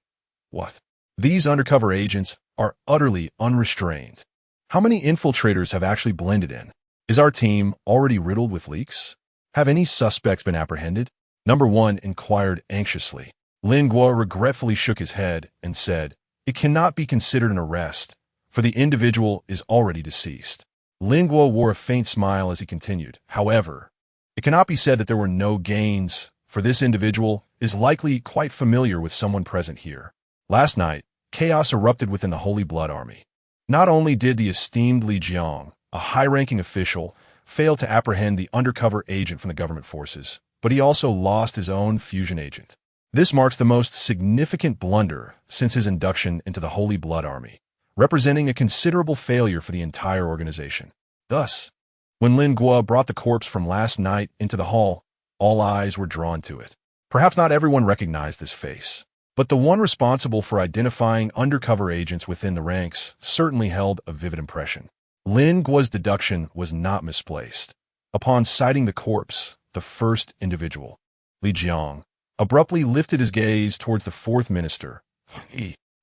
Speaker 1: What? These undercover agents are utterly unrestrained. How many infiltrators have actually blended in? Is our team already riddled with leaks? Have any suspects been apprehended? Number 1 inquired anxiously. Lingua regretfully shook his head and said, It cannot be considered an arrest, for the individual is already deceased. Lingua wore a faint smile as he continued. However, it cannot be said that there were no gains, for this individual is likely quite familiar with someone present here. Last night, chaos erupted within the Holy Blood Army. Not only did the esteemed Li Jiang, a high-ranking official, fail to apprehend the undercover agent from the government forces, but he also lost his own fusion agent. This marks the most significant blunder since his induction into the Holy Blood Army, representing a considerable failure for the entire organization. Thus, when Lingua brought the corpse from last night into the hall, all eyes were drawn to it. Perhaps not everyone recognized this face, but the one responsible for identifying undercover agents within the ranks certainly held a vivid impression. Lingua's deduction was not misplaced. Upon sighting the corpse, the first individual, Li Jiang, abruptly lifted his gaze towards the fourth minister.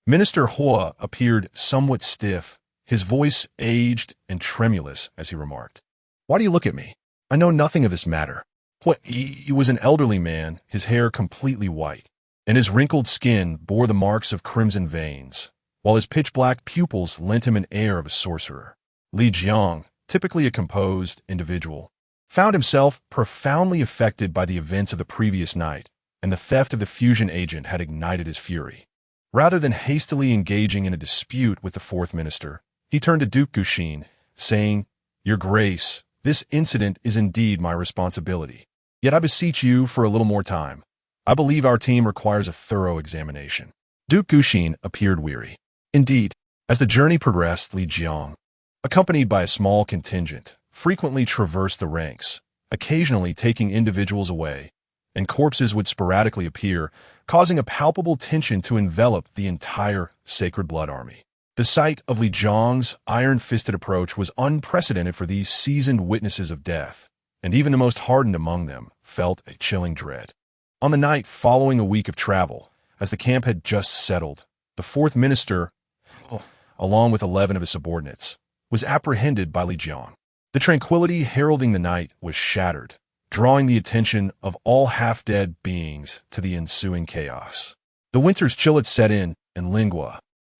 Speaker 1: Minister Hua appeared somewhat stiff, his voice aged and tremulous as he remarked, Why do you look at me? I know nothing of this matter. He was an elderly man, his hair completely white, and his wrinkled skin bore the marks of crimson veins, while his pitch-black pupils lent him an air of a sorcerer. Li Jiang, typically a composed individual, found himself profoundly affected by the events of the previous night, and the theft of the fusion agent had ignited his fury. Rather than hastily engaging in a dispute with the fourth minister, he turned to Duke Gushin, saying, Your Grace, this incident is indeed my responsibility. Yet I beseech you for a little more time. I believe our team requires a thorough examination. Duke Gushin appeared weary. Indeed, as the journey progressed, Li Jiang, accompanied by a small contingent, frequently traversed the ranks, occasionally taking individuals away, and corpses would sporadically appear, causing a palpable tension to envelop the entire Sacred Blood Army. The sight of Li Jiang's iron-fisted approach was unprecedented for these seasoned witnesses of death, and even the most hardened among them felt a chilling dread. On the night following a week of travel, as the camp had just settled, the fourth minister, along with 11 of his subordinates, was apprehended by Li Jiang. The tranquility heralding the night was shattered, drawing the attention of all half-dead beings to the ensuing chaos. The winter's chill had set in, and Lingua,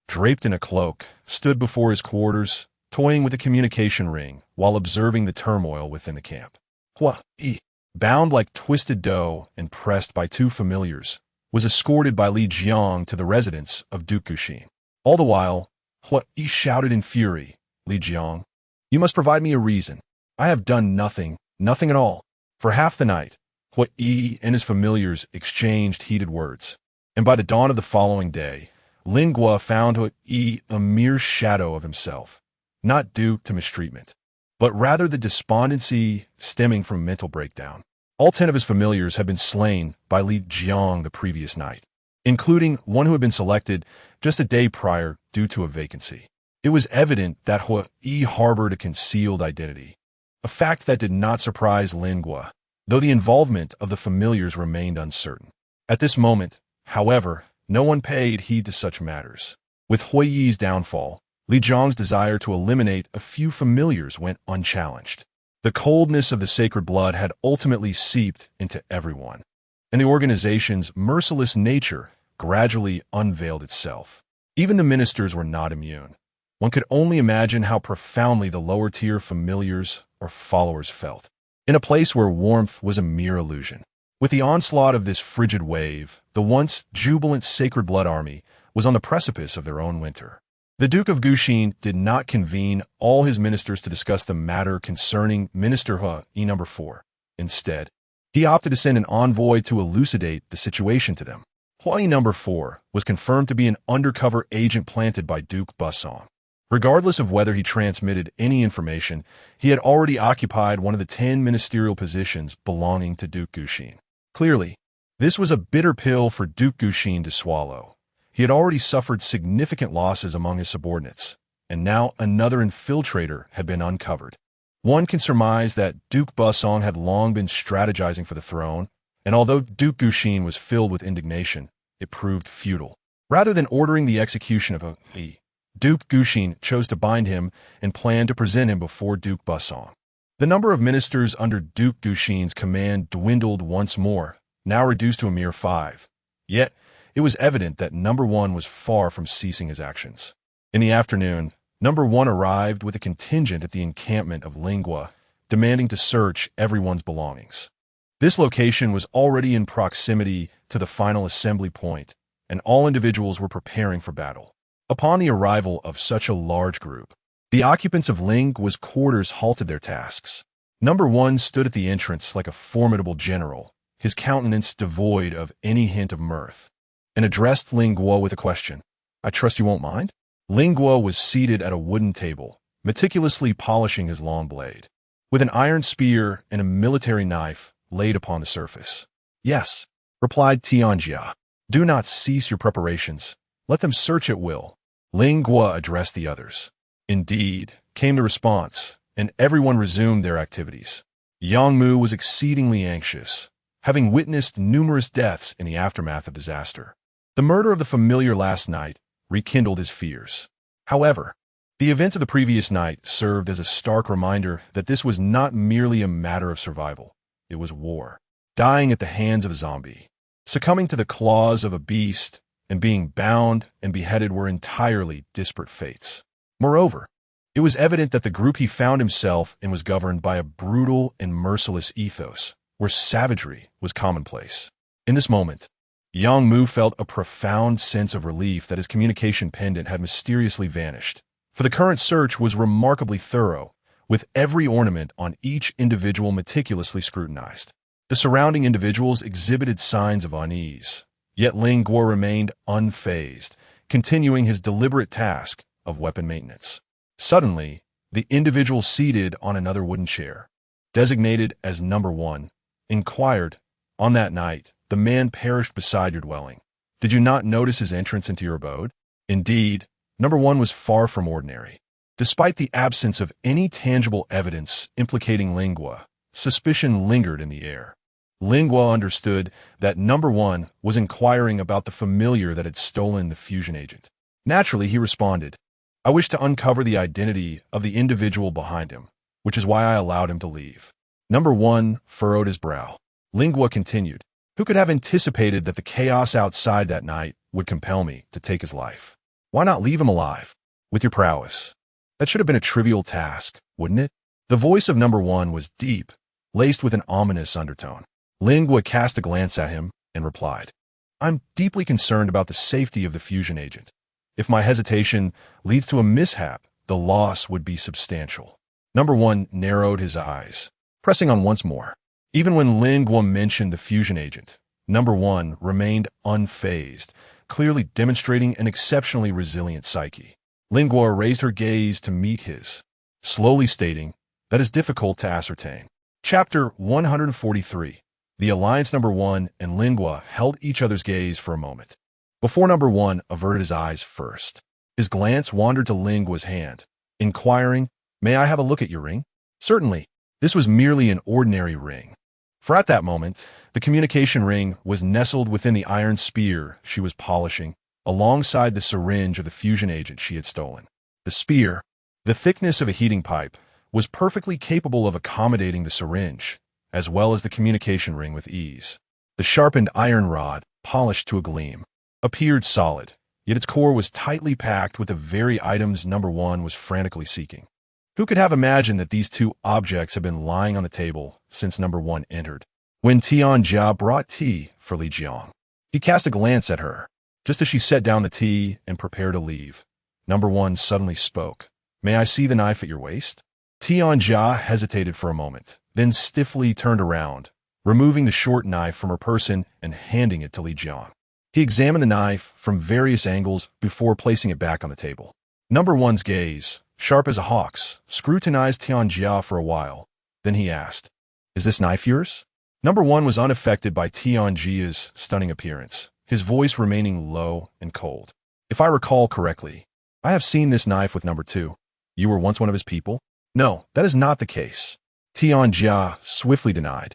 Speaker 1: draped in a cloak, stood before his quarters, toying with a communication ring while observing the turmoil within the camp. Hua Yi, bound like twisted dough and pressed by two familiars, was escorted by Li Jiang to the residence of Duke Gushin. All the while, Hua Yi shouted in fury, Li Jiang, you must provide me a reason. I have done nothing at all. For half the night, Hua Yi and his familiars exchanged heated words, and by the dawn of the following day, Lingua found Hua Yi a mere shadow of himself, not due to mistreatment, but rather the despondency stemming from mental breakdown. All 10 of his familiars had been slain by Li Jiang the previous night, including one who had been selected just a day prior due to a vacancy. It was evident that Hua Yi harbored a concealed identity, a fact that did not surprise Lingua, though the involvement of the familiars remained uncertain. At this moment, however, no one paid heed to such matters. With Hua Yi's downfall, Li Jiang's desire to eliminate a few familiars went unchallenged. The coldness of the sacred blood had ultimately seeped into everyone, and the organization's merciless nature gradually unveiled itself. Even the ministers were not immune. One could only imagine how profoundly the lower-tier familiars or followers felt, in a place where warmth was a mere illusion. With the onslaught of this frigid wave, the once jubilant Sacred Blood Army was on the precipice of their own winter. The Duke of Gushin did not convene all his ministers to discuss the matter concerning Minister E No. 4. Instead, he opted to send an envoy to elucidate the situation to them. E No. 4 was confirmed to be an undercover agent planted by Duke Busong. Regardless of whether he transmitted any information, he had already occupied one of the 10 ministerial positions belonging to Duke Gushin. Clearly, this was a bitter pill for Duke Gushin to swallow. He had already suffered significant losses among his subordinates, and now another infiltrator had been uncovered. One can surmise that Duke Busong had long been strategizing for the throne, and although Duke Gushin was filled with indignation, it proved futile. Rather than ordering the execution of Duke Gushin chose to bind him and planned to present him before Duke Busong. The number of ministers under Duke Gushin's command dwindled once more, now reduced to a mere 5. Yet, it was evident that No. 1 was far from ceasing his actions. In the afternoon, No. 1 arrived with a contingent at the encampment of Lingua, demanding to search everyone's belongings. This location was already in proximity to the final assembly point, and all individuals were preparing for battle. Upon the arrival of such a large group, the occupants of Lingua's quarters halted their tasks. No. 1 stood at the entrance like a formidable general, his countenance devoid of any hint of mirth, and addressed Lingua with a question. "I trust you won't mind?" Lingua was seated at a wooden table, meticulously polishing his long blade, with an iron spear and a military knife laid upon the surface. "Yes," replied Tianjia. "Do not cease your preparations. Let them search at will." Lingua addressed the others. "Indeed," came the response, and everyone resumed their activities. Yangmu was exceedingly anxious, having witnessed numerous deaths in the aftermath of disaster. The murder of the familiar last night rekindled his fears. However, the events of the previous night served as a stark reminder that this was not merely a matter of survival. It was war. Dying at the hands of a zombie, succumbing to the claws of a beast, and being bound and beheaded were entirely disparate fates. Moreover, it was evident that the group he found himself in was governed by a brutal and merciless ethos, where savagery was commonplace. In this moment, Yang Mu felt a profound sense of relief that his communication pendant had mysteriously vanished, for the current search was remarkably thorough, with every ornament on each individual meticulously scrutinized. The surrounding individuals exhibited signs of unease, yet Lingua remained unfazed, continuing his deliberate task of weapon maintenance. Suddenly, the individual seated on another wooden chair, designated as No. 1, inquired, "On that night, the man perished beside your dwelling. Did you not notice his entrance into your abode?" Indeed, No. 1 was far from ordinary. Despite the absence of any tangible evidence implicating Lingua, suspicion lingered in the air. Lingua understood that No. 1 was inquiring about the familiar that had stolen the fusion agent. Naturally, he responded, "I wish to uncover the identity of the individual behind him, which is why I allowed him to leave." No. 1 furrowed his brow. Lingua continued, "Who could have anticipated that the chaos outside that night would compel me to take his life? Why not leave him alive, with your prowess? That should have been a trivial task, wouldn't it?" The voice of No. 1 was deep, laced with an ominous undertone. Lingua cast a glance at him and replied, "I'm deeply concerned about the safety of the fusion agent. If my hesitation leads to a mishap, the loss would be substantial." No. 1 narrowed his eyes, pressing on once more. Even when Lingua mentioned the fusion agent, No. 1 remained unfazed, clearly demonstrating an exceptionally resilient psyche. Lingua raised her gaze to meet his, slowly stating, "That is difficult to ascertain." Chapter 143. The Alliance. No. 1 and Lingua held each other's gaze for a moment, before No. 1 averted his eyes first. His glance wandered to Lingua's hand, inquiring, "May I have a look at your ring?" Certainly, this was merely an ordinary ring, for at that moment, the communication ring was nestled within the iron spear she was polishing, alongside the syringe of the fusion agent she had stolen. The spear, the thickness of a heating pipe, was perfectly capable of accommodating the syringe, as well as the communication ring with ease. The sharpened iron rod, polished to a gleam, appeared solid, yet its core was tightly packed with the very items number one was frantically seeking. Who could have imagined that these two objects had been lying on the table since number one entered? When Tianjia brought tea for Li Jiang, he cast a glance at her. Just as she set down the tea and prepared to leave, number one suddenly spoke. "May I see the knife at your waist?" Tianjia hesitated for a moment, then stiffly turned around, removing the short knife from her person and handing it to Li Jiang. He examined the knife from various angles before placing it back on the table. Number one's gaze, sharp as a hawk's, scrutinized Tianjia for a while. Then he asked, "Is this knife yours?" Number one was unaffected by Tianjia's stunning appearance, his voice remaining low and cold. "If I recall correctly, I have seen this knife with number two. You were once one of his people?" "No, that is not the case," Tianjia swiftly denied,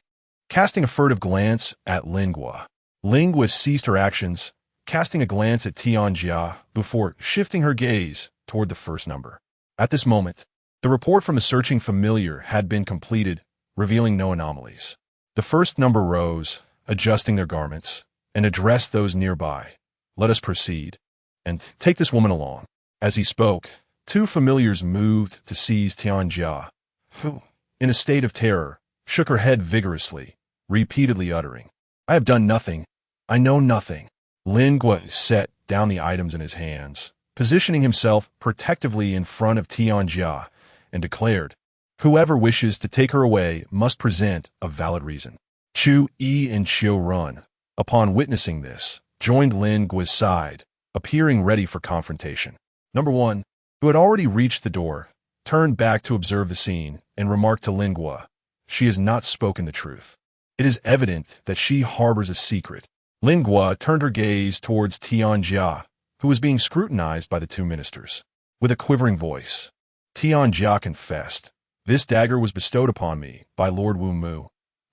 Speaker 1: casting a furtive glance at Lingua. Lingua ceased her actions, casting a glance at Tianjia before shifting her gaze toward the first number. At this moment, the report from the searching familiar had been completed, revealing no anomalies. The first number rose, adjusting their garments, and addressed those nearby. "Let us proceed, and take this woman along." As he spoke, two familiars moved to seize Tianjia, who, in a state of terror, shook her head vigorously, repeatedly uttering, "I have done nothing. I know nothing." Lingua set down the items in his hands, positioning himself protectively in front of Tianjia, and declared, "Whoever wishes to take her away must present a valid reason." Chu Yi and Qiu Run, upon witnessing this, joined Lingua's side, appearing ready for confrontation. Number one, who had already reached the door, turned back to observe the scene and remarked to Lingua, "She has not spoken the truth. It is evident that she harbors a secret." Lingua turned her gaze towards Tianjia, who was being scrutinized by the two ministers. With a quivering voice, Tianjia confessed, "This dagger was bestowed upon me by Lord Wu Mu.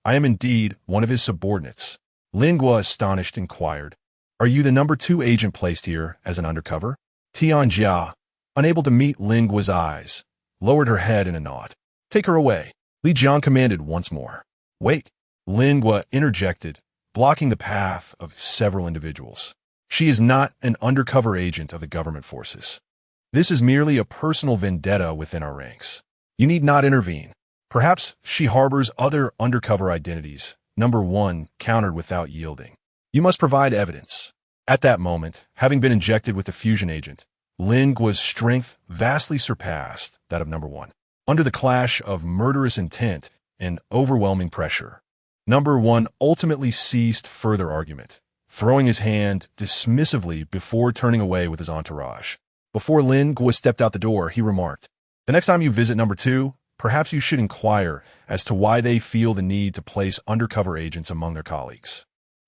Speaker 1: I am indeed one of his subordinates." Lingua, astonished, inquired, "Are you the number two agent placed here as an undercover?" Tianjia, unable to meet Lingua's eyes, lowered her head in a nod. "Take her away," Li Jiang commanded once more. "Wait," Lingua interjected, blocking the path of several individuals. "She is not an undercover agent of the government forces. This is merely a personal vendetta within our ranks. You need not intervene. Perhaps she harbors other undercover identities," number one countered without yielding. "You must provide evidence." At that moment, having been injected with the fusion agent, Lingua's strength vastly surpassed that of number one. Under the clash of murderous intent and overwhelming pressure, number one ultimately ceased further argument, throwing his hand dismissively before turning away with his entourage. Before Lingua stepped out the door, he remarked, "The next time you visit number two, perhaps you should inquire as to why they feel the need to place undercover agents among their colleagues.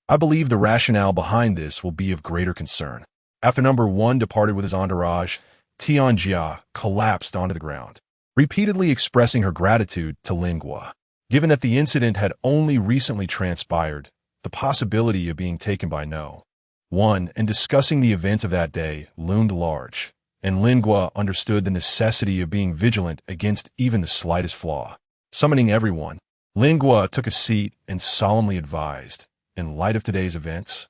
Speaker 1: I believe the rationale behind this will be of greater concern." After number one departed with his entourage, Tianjia collapsed onto the ground, repeatedly expressing her gratitude to Lingua. Given that the incident had only recently transpired, the possibility of being taken by no one and discussing the events of that day loomed large, and Lingua understood the necessity of being vigilant against even the slightest flaw. Summoning everyone, Lingua took a seat and solemnly advised, "In light of today's events,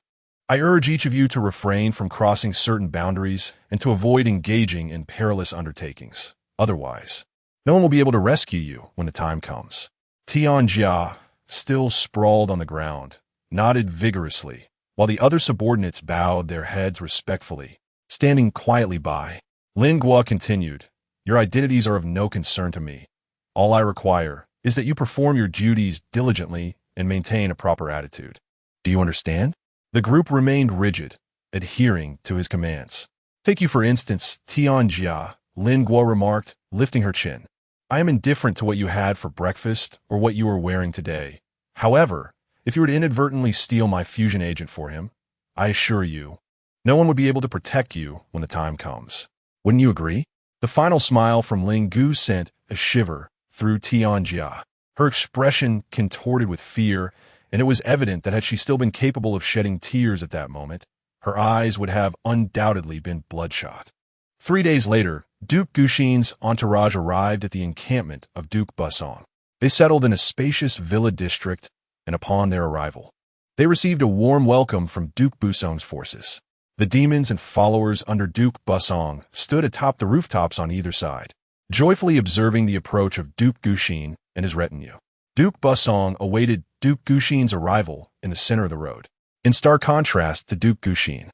Speaker 1: I urge each of you to refrain from crossing certain boundaries and to avoid engaging in perilous undertakings. Otherwise, no one will be able to rescue you when the time comes." Tianjia, still sprawled on the ground, nodded vigorously, while the other subordinates bowed their heads respectfully, standing quietly by. Lingua continued, "Your identities are of no concern to me. All I require is that you perform your duties diligently and maintain a proper attitude. Do you understand?" The group remained rigid, adhering to his commands. "Take you for instance, Tianjia," Lingua remarked, lifting her chin. "I am indifferent to what you had for breakfast or what you are wearing today. However, if you were to inadvertently steal my fusion agent for him, I assure you, no one would be able to protect you when the time comes. Wouldn't you agree?" The final smile from Lingu sent a shiver through Tianjia. Her expression contorted with fear, and it was evident that had she still been capable of shedding tears at that moment, her eyes would have undoubtedly been bloodshot. 3 days later, Duke Guxin's entourage arrived at the encampment of Duke Busong. They settled in a spacious villa district, and upon their arrival, they received a warm welcome from Duke Busong's forces. The demons and followers under Duke Busong stood atop the rooftops on either side, joyfully observing the approach of Duke Guxin and his retinue. Duke Busong awaited Duke Guxin's arrival in the center of the road. In stark contrast to Duke Guxin,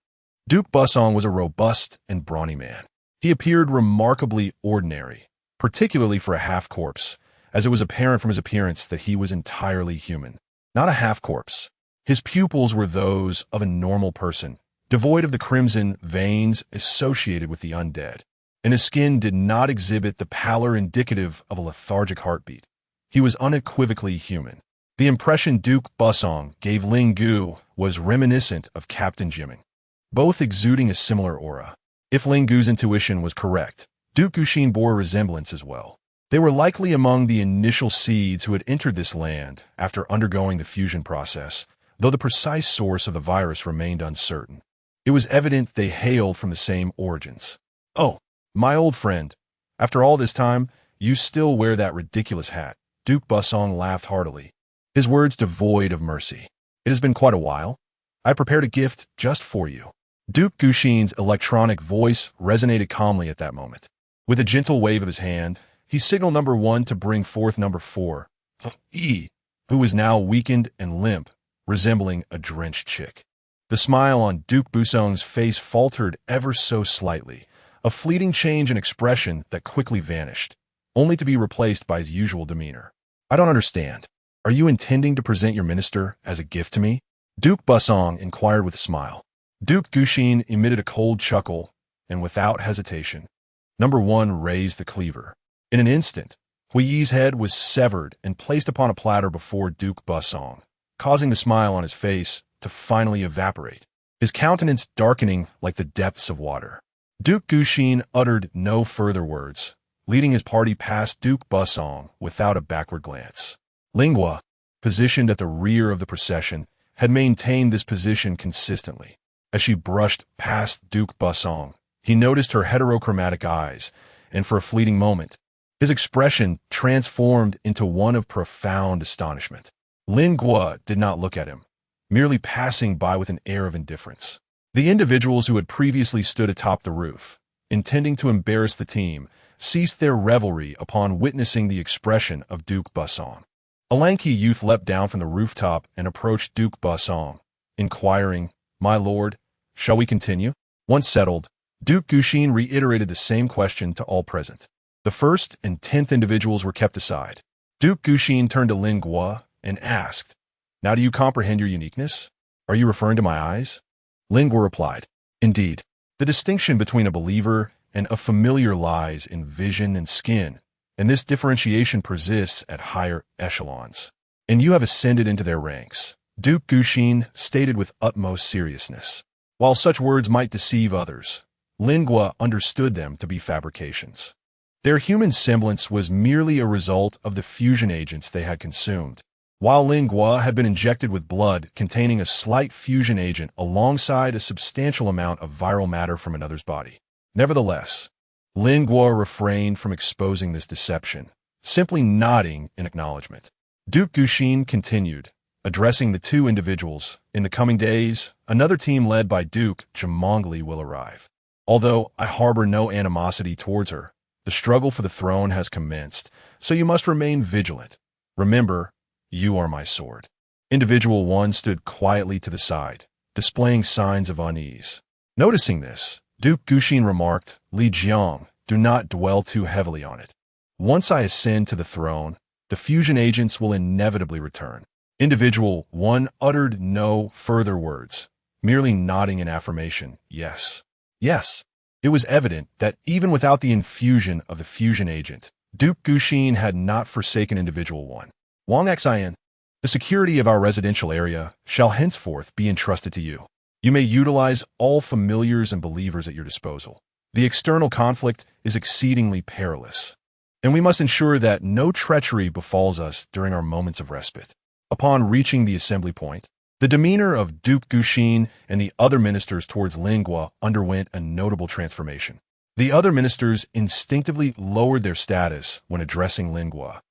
Speaker 1: Duke Busong was a robust and brawny man. He appeared remarkably ordinary, particularly for a half-corpse, as it was apparent from his appearance that he was entirely human, not a half-corpse. His pupils were those of a normal person, devoid of the crimson veins associated with the undead, and his skin did not exhibit the pallor indicative of a lethargic heartbeat. He was unequivocally human. The impression Duke Busong gave Ling Gu was reminiscent of Captain Jimming, both exuding a similar aura. If Ling Gu's intuition was correct, Duke Guxin bore a resemblance as well. They were likely among the initial seeds who had entered this land after undergoing the fusion process, though the precise source of the virus remained uncertain. It was evident they hailed from the same origins. "Oh, my old friend, after all this time, you still wear that ridiculous hat." Duke Busong laughed heartily, his words devoid of mercy. "It has been quite a while. I prepared a gift just for you." Duke Guxin's electronic voice resonated calmly at that moment. With a gentle wave of his hand, he signaled number 1 to bring forth number 4, who was now weakened and limp, resembling a drenched chick. The smile on Duke Busong's face faltered ever so slightly, a fleeting change in expression that quickly vanished, only to be replaced by his usual demeanor. "I don't understand. Are you intending to present your minister as a gift to me?" Duke Busong inquired with a smile. Duke Guxin emitted a cold chuckle, and without hesitation, number 1 raised the cleaver. In an instant, Hui's head was severed and placed upon a platter before Duke Busong, causing the smile on his face to finally evaporate, his countenance darkening like the depths of water. Duke Guxin uttered no further words, leading his party past Duke Busong without a backward glance. Lingua, positioned at the rear of the procession, had maintained this position consistently. As she brushed past Duke Busong, he noticed her heterochromatic eyes, and for a fleeting moment, his expression transformed into one of profound astonishment. Lingua did not look at him, merely passing by with an air of indifference. The individuals who had previously stood atop the roof, intending to embarrass the team, ceased their revelry upon witnessing the expression of Duke Busong. A lanky youth leapt down from the rooftop and approached Duke Busong, inquiring, "My lord, shall we continue?" Once settled, Duke Guxin reiterated the same question to all present. The 1st and 10th individuals were kept aside. Duke Guxin turned to Lingua and asked, "Now do you comprehend your uniqueness? Are you referring to my eyes?" Lingua replied, "Indeed. The distinction between a believer and a familiar lies in vision and skin, and this differentiation persists at higher echelons. And you have ascended into their ranks," Duke Guxin stated with utmost seriousness. While such words might deceive others, Lingua understood them to be fabrications. Their human semblance was merely a result of the fusion agents they had consumed, while Lingua had been injected with blood containing a slight fusion agent alongside a substantial amount of viral matter from another's body. Nevertheless, Lingua refrained from exposing this deception, simply nodding in acknowledgement. Duke Guxin continued, addressing the 2 individuals, "In the coming days, another team led by Duke Jamongli will arrive. Although I harbor no animosity towards her, the struggle for the throne has commenced, so you must remain vigilant. Remember, you are my sword." Individual 1 stood quietly to the side, displaying signs of unease. Noticing this, Duke Guxin remarked, "Li Jiang, do not dwell too heavily on it. Once I ascend to the throne, the fusion agents will inevitably return." Individual 1 uttered no further words, merely nodding in affirmation, "Yes. Yes." It was evident that even without the infusion of the fusion agent, Duke Guxin had not forsaken Individual 1. "Wang Xin, the security of our residential area shall henceforth be entrusted to you. You may utilize all familiars and believers at your disposal. The external conflict is exceedingly perilous, and we must ensure that no treachery befalls us during our moments of respite." Upon reaching the assembly point, the demeanor of Duke Guxin and the other ministers towards Lingua underwent a notable transformation. The other ministers instinctively lowered their status when addressing Lingua,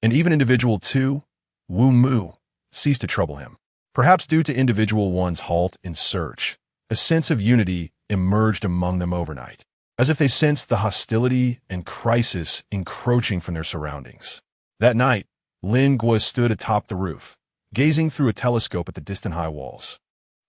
Speaker 1: and even Individual 2, Wu Mu, ceased to trouble him. Perhaps due to Individual 1's halt in search, A sense of unity emerged among them overnight, as if they sensed the hostility and crisis encroaching from their surroundings. That night, Lin Guo stood atop the roof, gazing through a telescope at the distant high walls.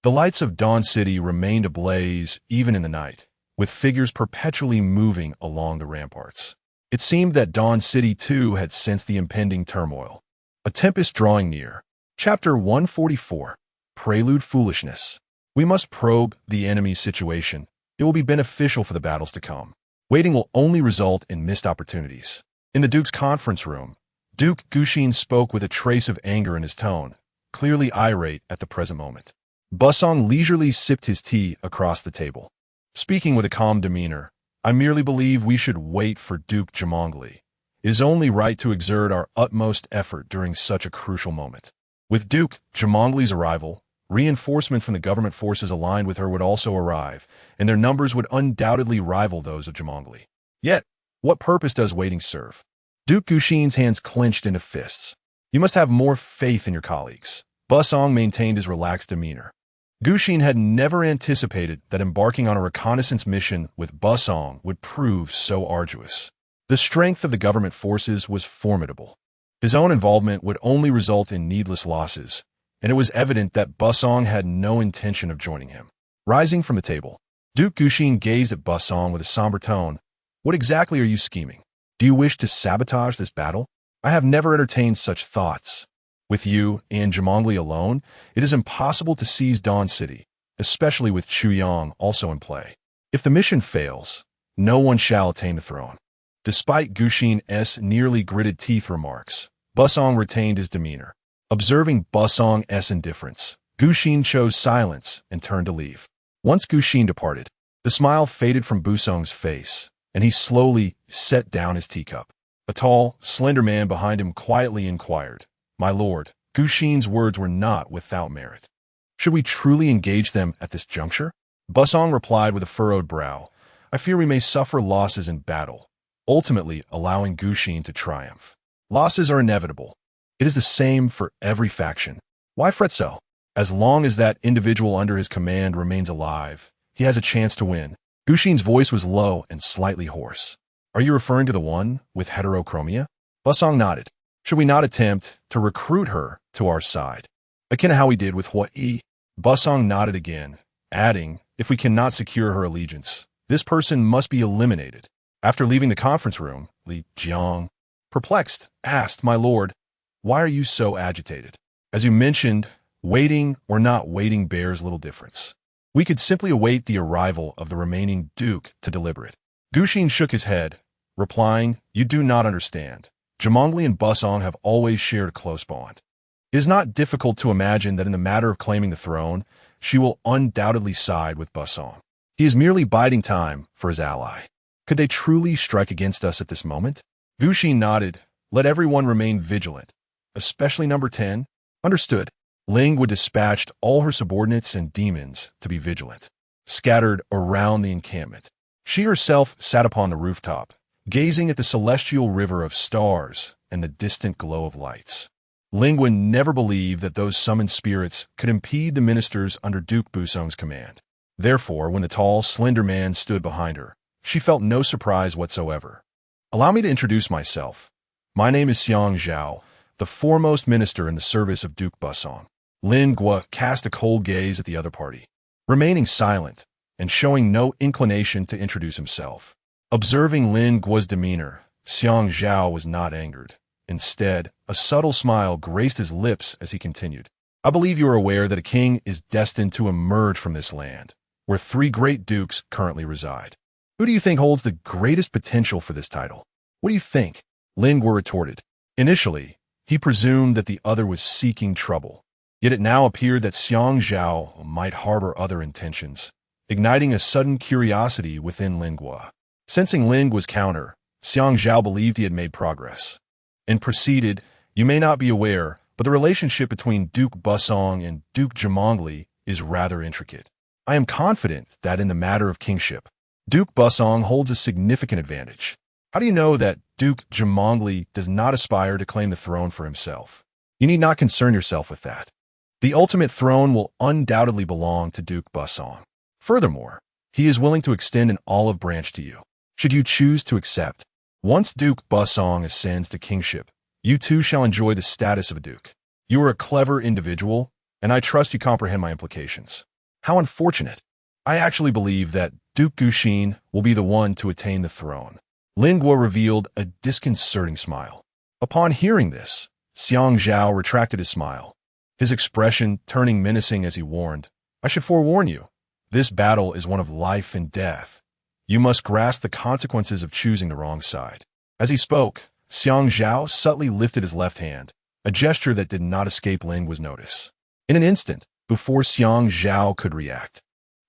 Speaker 1: The lights of Dawn City remained ablaze even in the night, with figures perpetually moving along the ramparts. It seemed that Dawn City too had sensed the impending turmoil. A tempest drawing near. Chapter 144. Prelude Foolishness. We must probe the enemy's situation. It will be beneficial for the battles to come. Waiting will only result in missed opportunities. In the Duke's conference room, Duke Guxin spoke with a trace of anger in his tone, clearly irate at the present moment. Busong leisurely sipped his tea across the table. Speaking with a calm demeanor, I merely believe we should wait for Duke Jumongli. It is only right to exert our utmost effort during such a crucial moment. With Duke Jumongli's arrival, reinforcement from the government forces aligned with her would also arrive, and their numbers would undoubtedly rival those of Jumongli. Yet, what purpose does waiting serve? Duke Guxin's hands clenched into fists. You must have more faith in your colleagues. Busong maintained his relaxed demeanor. Guxin had never anticipated that embarking on a reconnaissance mission with Busong would prove so arduous. The strength of the government forces was formidable. His own involvement would only result in needless losses, and it was evident that Busong had no intention of joining him. Rising from the table, Duke Guxin gazed at Busong with a somber tone. What exactly are you scheming? Do you wish to sabotage this battle? I have never entertained such thoughts. With you and Jumongli alone, it is impossible to seize Dawn City, especially with Chu Yang also in play. If the mission fails, no one shall attain the throne. Despite Guxin's nearly gritted teeth remarks, Busong retained his demeanor. Observing Busong's indifference, Guxin chose silence and turned to leave. Once Guxin departed, the smile faded from Busong's face, and he slowly set down his teacup. A tall, slender man behind him quietly inquired, My lord, Guxin's words were not without merit. Should we truly engage them at this juncture? Busong replied with a furrowed brow, I fear we may suffer losses in battle, ultimately allowing Guxin to triumph. Losses are inevitable. It is the same for every faction. Why fret so? As long as that individual under his command remains alive, he has a chance to win. Guxin's voice was low and slightly hoarse. Are you referring to the one with heterochromia? Busong nodded. Should we not attempt to recruit her to our side, akin to how we did with Hui? Busong nodded again, adding, if we cannot secure her allegiance, this person must be eliminated. After leaving the conference room, Li Jiang, perplexed, asked, My lord, why are you so agitated? As you mentioned, waiting or not waiting bears little difference. We could simply await the arrival of the remaining duke to deliberate. Guxin shook his head, replying, You do not understand. Jumongli and Busong have always shared a close bond. It is not difficult to imagine that in the matter of claiming the throne, she will undoubtedly side with Busong. He is merely biding time for his ally. Could they truly strike against us at this moment? Guxin nodded. Let everyone remain vigilant, especially number 10. Understood. Ling would dispatched all her subordinates and demons to be vigilant, scattered around the encampment. She herself sat upon the rooftop, gazing at the celestial river of stars and the distant glow of lights. Ling would never believe that those summoned spirits could impede the ministers under Duke Busong's command. Therefore, when the tall, slender man stood behind her, she felt no surprise whatsoever. Allow me to introduce myself. My name is Xiang Zhao, the foremost minister in the service of Duke Busong. Lin Guo cast a cold gaze at the other party, remaining silent and showing no inclination to introduce himself. Observing Lin Guo's demeanor, Xiang Zhao was not angered. Instead, a subtle smile graced his lips as he continued. I believe you are aware that a king is destined to emerge from this land, where 3 great dukes currently reside. Who do you think holds the greatest potential for this title? What do you think? Lin Guo retorted. Initially, he presumed that the other was seeking trouble. Yet it now appeared that Xiang Zhao might harbor other intentions, igniting a sudden curiosity within Lin Guo. Sensing Lin Guo's counter, Xiang Zhao believed he had made progress, and proceeded, You may not be aware, but the relationship between Duke Busong and Duke Jumongli is rather intricate. I am confident that in the matter of kingship, Duke Busong holds a significant advantage. How do you know that Duke Jumongli does not aspire to claim the throne for himself? You need not concern yourself with that. The ultimate throne will undoubtedly belong to Duke Busong. Furthermore, he is willing to extend an olive branch to you, should you choose to accept. Once Duke Busong ascends to kingship, you too shall enjoy the status of a duke. You are a clever individual, and I trust you comprehend my implications. How unfortunate. I actually believe that Duke Guxin will be the one to attain the throne. Lin Guo revealed a disconcerting smile. Upon hearing this, Xiang Zhao retracted his smile, his expression turning menacing as he warned, I should forewarn you, this battle is one of life and death. You must grasp the consequences of choosing the wrong side. As he spoke, Xiang Zhao subtly lifted his left hand, a gesture that did not escape Lin Guo's notice. In an instant, before Xiang Zhao could react,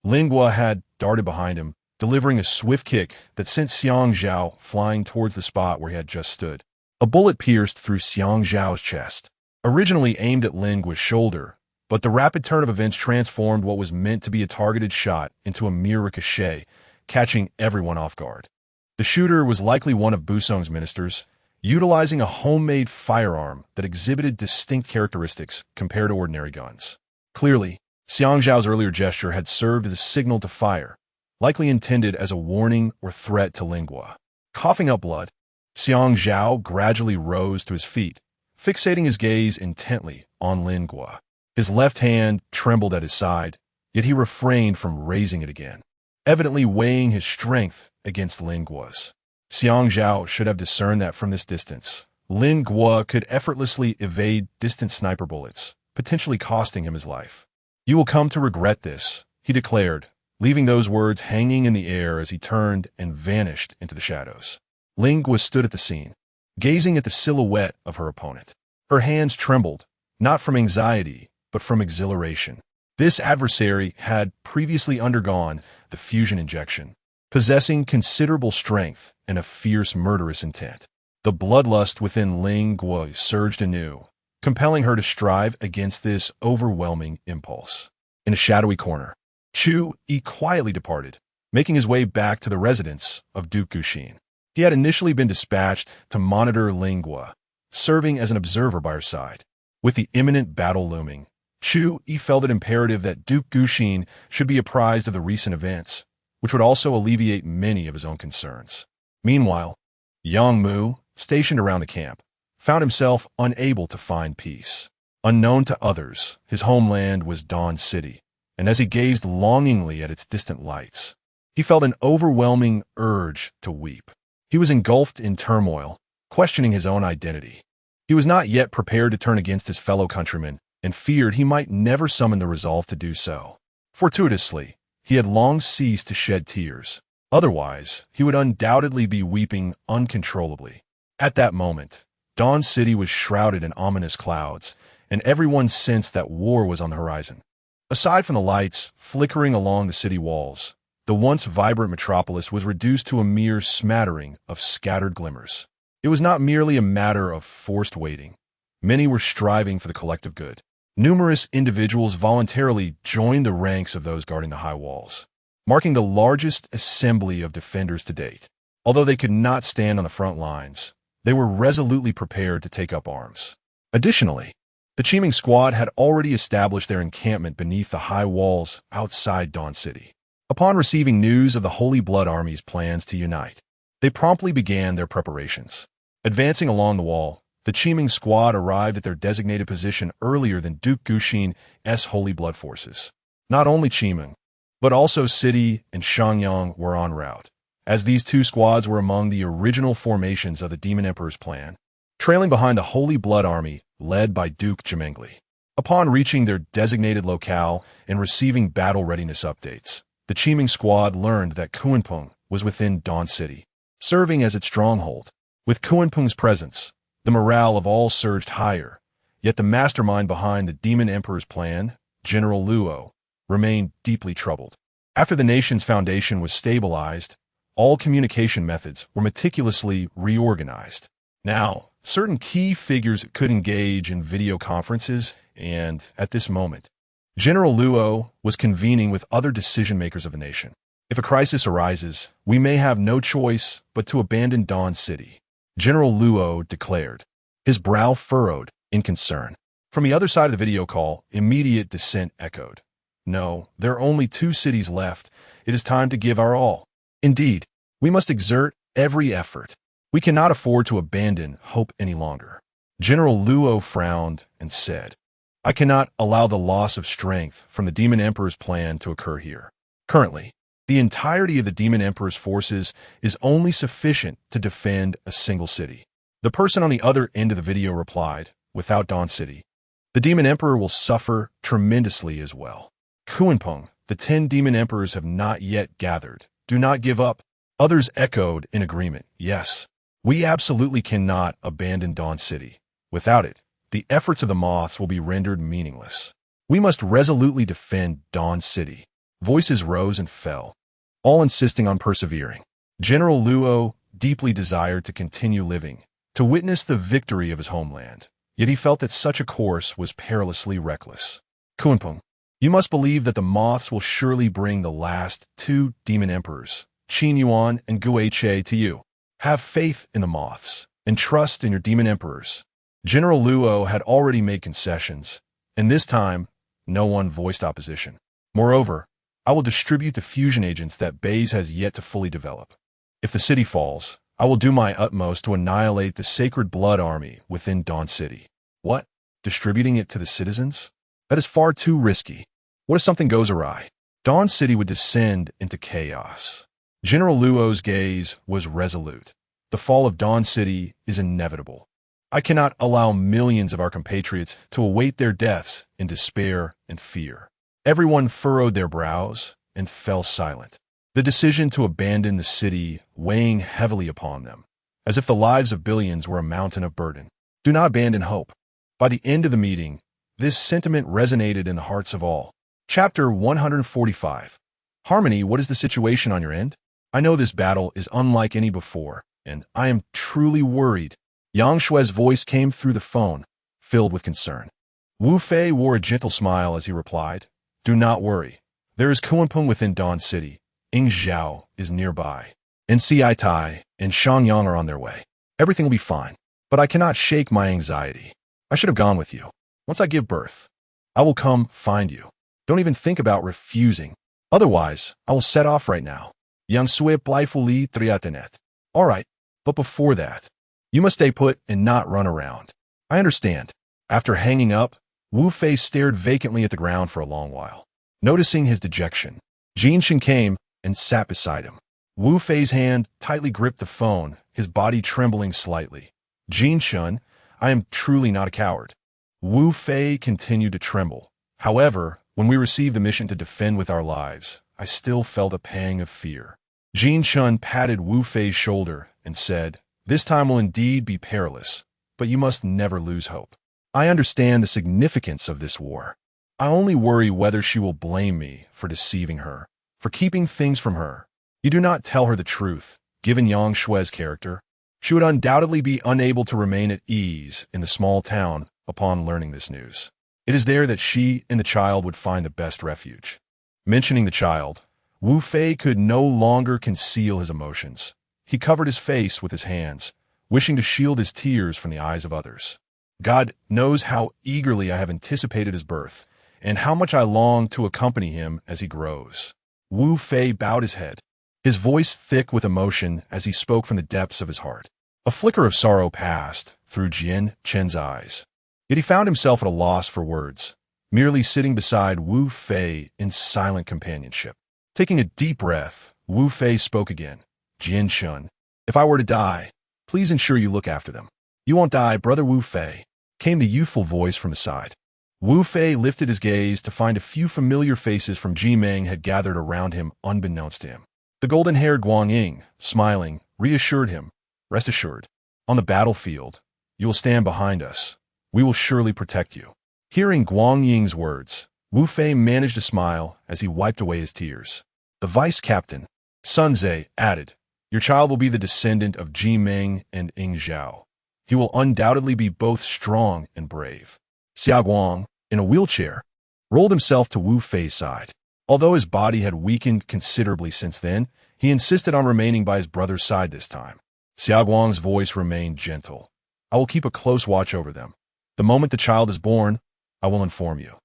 Speaker 1: Lin Guo had darted behind him, delivering a swift kick that sent Xiang Zhao flying towards the spot where he had just stood. A bullet pierced through Xiang Zhao's chest, originally aimed at Lin Guo's shoulder, but the rapid turn of events transformed what was meant to be a targeted shot into a mere ricochet, catching everyone off guard. The shooter was likely one of Busong's ministers, utilizing a homemade firearm that exhibited distinct characteristics compared to ordinary guns. Clearly, Xiang Zhao's earlier gesture had served as a signal to fire, likely intended as a warning or threat to Lin Guo. Coughing up blood, Xiang Zhao gradually rose to his feet, fixating his gaze intently on Lin Guo. His left hand trembled at his side, yet he refrained from raising it again, evidently weighing his strength against Lin Guo's. Xiang Zhao should have discerned that from this distance, Lin Guo could effortlessly evade distant sniper bullets, potentially costing him his life. You will come to regret this, he declared, leaving those words hanging in the air as he turned and vanished into the shadows. Lin Guo stood at the scene, gazing at the silhouette of her opponent. Her hands trembled, not from anxiety, but from exhilaration. This adversary had previously undergone the fusion injection, possessing considerable strength and a fierce murderous intent. The bloodlust within Lin Guo surged anew, compelling her to strive against this overwhelming impulse. In a shadowy corner, Chu Yi quietly departed, making his way back to the residence of Duke Guxin. He had initially been dispatched to monitor Lin Guo, serving as an observer by her side. With the imminent battle looming, Chu Yi felt it imperative that Duke Guxin should be apprised of the recent events, which would also alleviate many of his own concerns. Meanwhile, Yang Mu, stationed around the camp, found himself unable to find peace. Unknown to others, his homeland was Dawn City, and as he gazed longingly at its distant lights, he felt an overwhelming urge to weep. He was engulfed in turmoil, questioning his own identity. He was not yet prepared to turn against his fellow countrymen and feared he might never summon the resolve to do so. Fortuitously, he had long ceased to shed tears. Otherwise, he would undoubtedly be weeping uncontrollably. At that moment, Dawn City was shrouded in ominous clouds, and everyone sensed that war was on the horizon. Aside from the lights flickering along the city walls, the once vibrant metropolis was reduced to a mere smattering of scattered glimmers. It was not merely a matter of forced waiting. Many were striving for the collective good. Numerous individuals voluntarily joined the ranks of those guarding the high walls, marking the largest assembly of defenders to date. Although they could not stand on the front lines, they were resolutely prepared to take up arms. Additionally, the Qiming squad had already established their encampment beneath the high walls outside Dawn City. Upon receiving news of the Holy Blood Army's plans to unite, they promptly began their preparations. Advancing along the wall, the Qiming squad arrived at their designated position earlier than Duke Guxin's Holy Blood forces. Not only Qiming, but also City and Shangyang were en route, as these two squads were among the original formations of the Demon Emperor's plan, trailing behind the Holy Blood Army led by Duke Jimengli. Upon reaching their designated locale and receiving battle readiness updates, the Qiming squad learned that Kunpeng was within Dawn City, serving as its stronghold. With Kunpeng's presence, the morale of all surged higher, yet the mastermind behind the Demon Emperor's plan, General Luo, remained deeply troubled. After the nation's foundation was stabilized, all communication methods were meticulously reorganized. Now, certain key figures could engage in video conferences, and at this moment, General Luo was convening with other decision-makers of the nation. If a crisis arises, we may have no choice but to abandon Dawn City, General Luo declared, his brow furrowed in concern. From the other side of the video call, immediate dissent echoed. No, there are only 2 cities left. It is time to give our all. Indeed, we must exert every effort. We cannot afford to abandon hope any longer. General Luo frowned and said, I cannot allow the loss of strength from the Demon Emperor's plan to occur here. Currently, the entirety of the Demon Emperor's forces is only sufficient to defend a single city. The person on the other end of the video replied, without Dawn City, the Demon Emperor will suffer tremendously as well. Kuanpeng, the 10 Demon Emperors have not yet gathered. Do not give up. Others echoed in agreement. Yes, we absolutely cannot abandon Dawn City. Without it, the efforts of the Moths will be rendered meaningless. We must resolutely defend Dawn City. Voices rose and fell, all insisting on persevering. General Luo deeply desired to continue living, to witness the victory of his homeland. Yet he felt that such a course was perilously reckless. Kuanpeng, you must believe that the Moths will surely bring the last 2 Demon Emperors, Qin Yuan and Guiche, to you. Have faith in the Moths, and trust in your Demon Emperors. General Luo had already made concessions, and this time, no one voiced opposition. Moreover, I will distribute the fusion agents that Base has yet to fully develop. If the city falls, I will do my utmost to annihilate the Sacred Blood Army within Dawn City. What? Distributing it to the citizens? That is far too risky. What if something goes awry? Dawn City would descend into chaos. General Luo's gaze was resolute. The fall of Dawn City is inevitable. I cannot allow millions of our compatriots to await their deaths in despair and fear. Everyone furrowed their brows and fell silent. The decision to abandon the city weighing heavily upon them, as if the lives of billions were a mountain of burden. Do not abandon hope. By the end of the meeting, this sentiment resonated in the hearts of all. Chapter 145. Harmony, what is the situation on your end? I know this battle is unlike any before, and I am truly worried. Yang Shui's voice came through the phone, filled with concern. Wu Fei wore a gentle smile as he replied, Do not worry. There is Kuanpeng within Dawn City. Ying Zhao is nearby. And Ci Tai and Shangyang are on their way. Everything will be fine. But I cannot shake my anxiety. I should have gone with you. Once I give birth, I will come find you. Don't even think about refusing. Otherwise, I will set off right now. Yang Sui Blifuli Triatenet. All right, but before that, you must stay put and not run around. I understand. After hanging up, Wu Fei stared vacantly at the ground for a long while. Noticing his dejection, Jin Shen came and sat beside him. Wu Fei's hand tightly gripped the phone, his body trembling slightly. Jin Shen, I am truly not a coward. Wu Fei continued to tremble. However, when we received the mission to defend with our lives, I still felt a pang of fear. Jin Shen patted Wu Fei's shoulder and said, This time will indeed be perilous, but you must never lose hope. I understand the significance of this war. I only worry whether she will blame me for deceiving her, for keeping things from her. You do not tell her the truth. Given Yang Shui's character, she would undoubtedly be unable to remain at ease in the small town upon learning this news. It is there that she and the child would find the best refuge. Mentioning the child, Wu Fei could no longer conceal his emotions. He covered his face with his hands, wishing to shield his tears from the eyes of others. God knows how eagerly I have anticipated his birth, and how much I long to accompany him as he grows. Wu Fei bowed his head, his voice thick with emotion as he spoke from the depths of his heart. A flicker of sorrow passed through Jian Chen's eyes. Yet he found himself at a loss for words, merely sitting beside Wu Fei in silent companionship. Taking a deep breath, Wu Fei spoke again. Jian Shen, if I were to die, please ensure you look after them. You won't die, brother Wu Fei, came the youthful voice from the side. Wu Fei lifted his gaze to find a few familiar faces from Jimeng had gathered around him unbeknownst to him. The golden-haired Guangying, smiling, reassured him, Rest assured, on the battlefield, you will stand behind us. We will surely protect you. Hearing Guangying's words, Wu Fei managed a smile as he wiped away his tears. The vice captain, Sun Zhe, added, Your child will be the descendant of Jimeng and Ying Zhao. He will undoubtedly be both strong and brave. Xia Guang, in a wheelchair, rolled himself to Wu Fei's side. Although his body had weakened considerably since then, he insisted on remaining by his brother's side this time. Xia Guang's voice remained gentle. I will keep a close watch over them. The moment the child is born, I will inform you.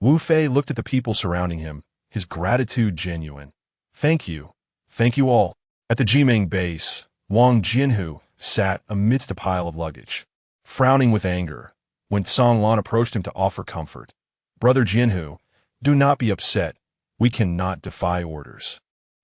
Speaker 1: Wu Fei looked at the people surrounding him, his gratitude genuine. Thank you. Thank you all. At the Jiming base, Wang Jianhu sat amidst a pile of luggage, frowning with anger, when Song Lan approached him to offer comfort. Brother Jianhu, do not be upset. We cannot defy orders.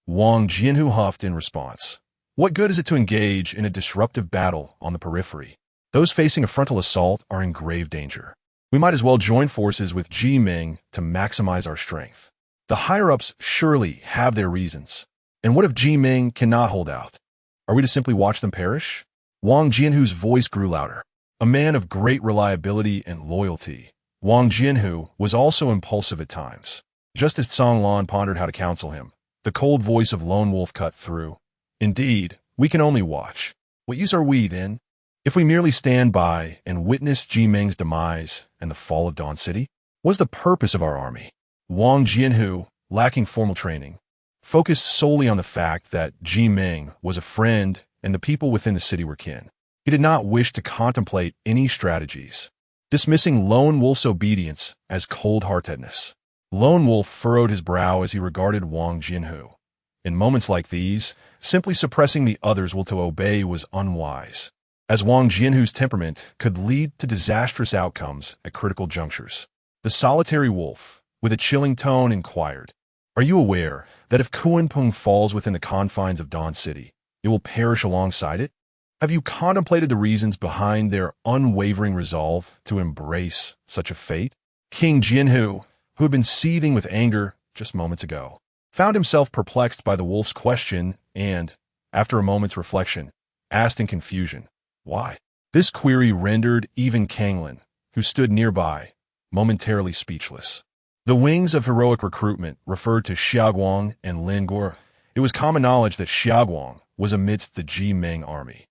Speaker 1: Wang Jianhu huffed in response. What good is it to engage in a disruptive battle on the periphery? Those facing a frontal assault are in grave danger. We might as well join forces with Ji Ming to maximize our strength. The higher-ups surely have their reasons. And what if Ji Ming cannot hold out? Are we to simply watch them perish? Wang Jianhu's voice grew louder. A man of great reliability and loyalty, Wang Jianhu was also impulsive at times. Just as Song Lan pondered how to counsel him, the cold voice of Lone Wolf cut through. Indeed, we can only watch. What use are we, then? If we merely stand by and witness Ji Ming's demise and the fall of Dawn City? What's the purpose of our army? Wang Jianhu, lacking formal training, focused solely on the fact that Ji Ming was a friend and the people within the city were kin. He did not wish to contemplate any strategies, dismissing Lone Wolf's obedience as cold-heartedness. Lone Wolf furrowed his brow as he regarded Wang Jianhu. In moments like these, simply suppressing the others will to obey was unwise, as Wang Jianhu's temperament could lead to disastrous outcomes at critical junctures. The solitary wolf, with a chilling tone, inquired, "Are you aware that if Kunpeng falls within the confines of Dawn City, it will perish alongside it? Have you contemplated the reasons behind their unwavering resolve to embrace such a fate?" King Jianhu, who had been seething with anger just moments ago, found himself perplexed by the wolf's question and, after a moment's reflection, asked in confusion, "Why?" This query rendered even Kanglin, who stood nearby, momentarily speechless. The wings of heroic recruitment referred to Xiaoguang and Lin Guo. It was common knowledge that Xiaoguang was amidst the Ji Ming army,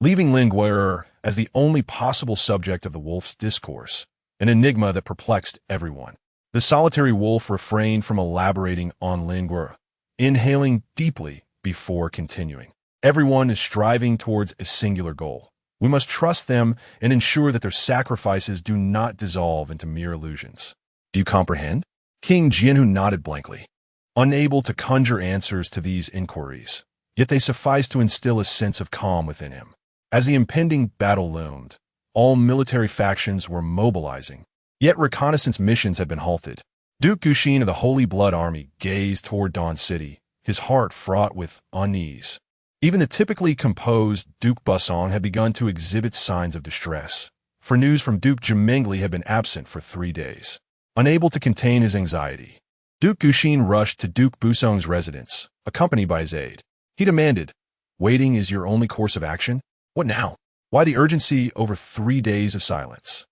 Speaker 1: leaving Lin Guo as the only possible subject of the wolf's discourse, an enigma that perplexed everyone. The solitary wolf refrained from elaborating on Lin Guo, inhaling deeply before continuing. Everyone is striving towards a singular goal. We must trust them and ensure that their sacrifices do not dissolve into mere illusions. Do you comprehend? King Jianhu nodded blankly, unable to conjure answers to these inquiries, yet they sufficed to instill a sense of calm within him. As the impending battle loomed, all military factions were mobilizing, yet reconnaissance missions had been halted. Duke Guxin of the Holy Blood Army gazed toward Dawn City, his heart fraught with unease. Even the typically composed Duke Busong had begun to exhibit signs of distress, for news from Duke Jimengli had been absent for 3 days. Unable to contain his anxiety, Duke Guxin rushed to Duke Busong's residence, accompanied by his aide. He demanded, "Waiting is your only course of action? What now? Why the urgency over 3 days of silence?"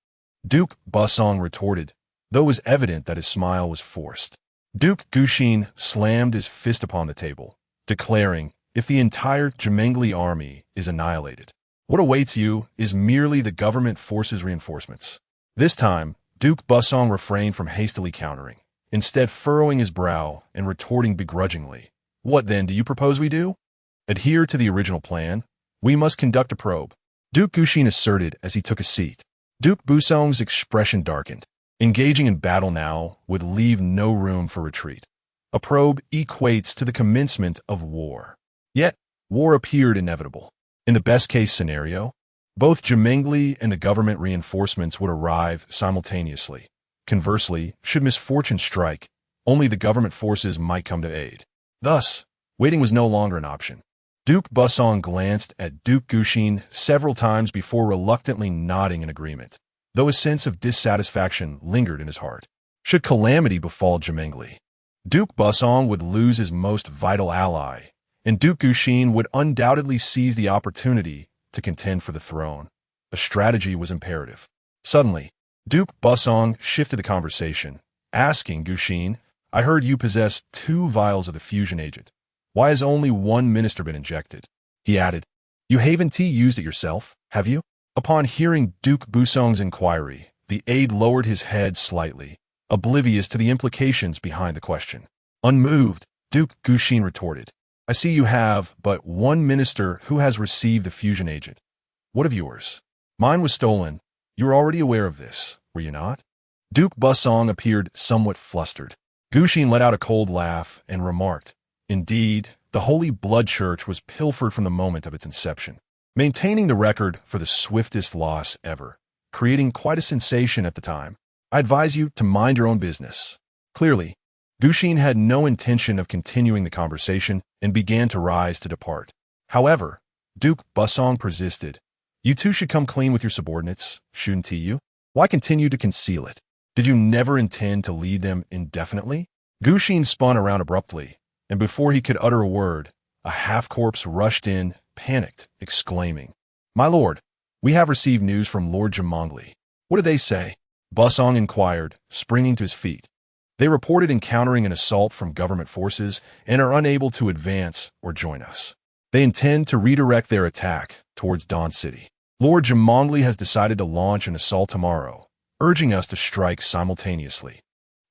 Speaker 1: Duke Busong retorted, though it was evident that his smile was forced. Duke Guxin slammed his fist upon the table, declaring, "If the entire Jimengli army is annihilated, what awaits you is merely the government forces' reinforcements." This time, Duke Busong refrained from hastily countering, instead furrowing his brow and retorting begrudgingly, "What then do you propose we do? Adhere to the original plan. We must conduct a probe," Duke Guxin asserted as he took a seat. Duke Busong's expression darkened. Engaging in battle now would leave no room for retreat. A probe equates to the commencement of war. Yet, war appeared inevitable. In the best-case scenario, both Jimengli and the government reinforcements would arrive simultaneously. Conversely, should misfortune strike, only the government forces might come to aid. Thus, waiting was no longer an option. Duke Busong glanced at Duke Guxin several times before reluctantly nodding in agreement, though a sense of dissatisfaction lingered in his heart. Should calamity befall Jimengli, Duke Busong would lose his most vital ally, and Duke Guxin would undoubtedly seize the opportunity to contend for the throne. A strategy was imperative. Suddenly, Duke Busong shifted the conversation, asking Guxin, "I heard you possess 2 vials of the fusion agent. Why has only 1 minister been injected?" He added, "You haven't used it yourself, have you?" Upon hearing Duke Busong's inquiry, the aide lowered his head slightly, oblivious to the implications behind the question. Unmoved, Duke Guxin retorted, "I see you have but 1 minister who has received the fusion agent. What of yours? Mine was stolen. You were already aware of this, were you not?" Duke Busong appeared somewhat flustered. Guxin let out a cold laugh and remarked, "Indeed, the Holy Blood Church was pilfered from the moment of its inception, maintaining the record for the swiftest loss ever, creating quite a sensation at the time. I advise you to mind your own business." Clearly, Guxin had no intention of continuing the conversation and began to rise to depart. However, Duke Busong persisted. "You two should come clean with your subordinates, shouldn't you? Why continue to conceal it? Did you never intend to lead them indefinitely?" Guxin spun around abruptly, and before he could utter a word, a half-corpse rushed in, panicked, exclaiming, "My lord, we have received news from Lord Jamongli." "What did they say?" Busong inquired, springing to his feet. "They reported encountering an assault from government forces and are unable to advance or join us. They intend to redirect their attack towards Dawn City. Lord Jamongli has decided to launch an assault tomorrow, urging us to strike simultaneously."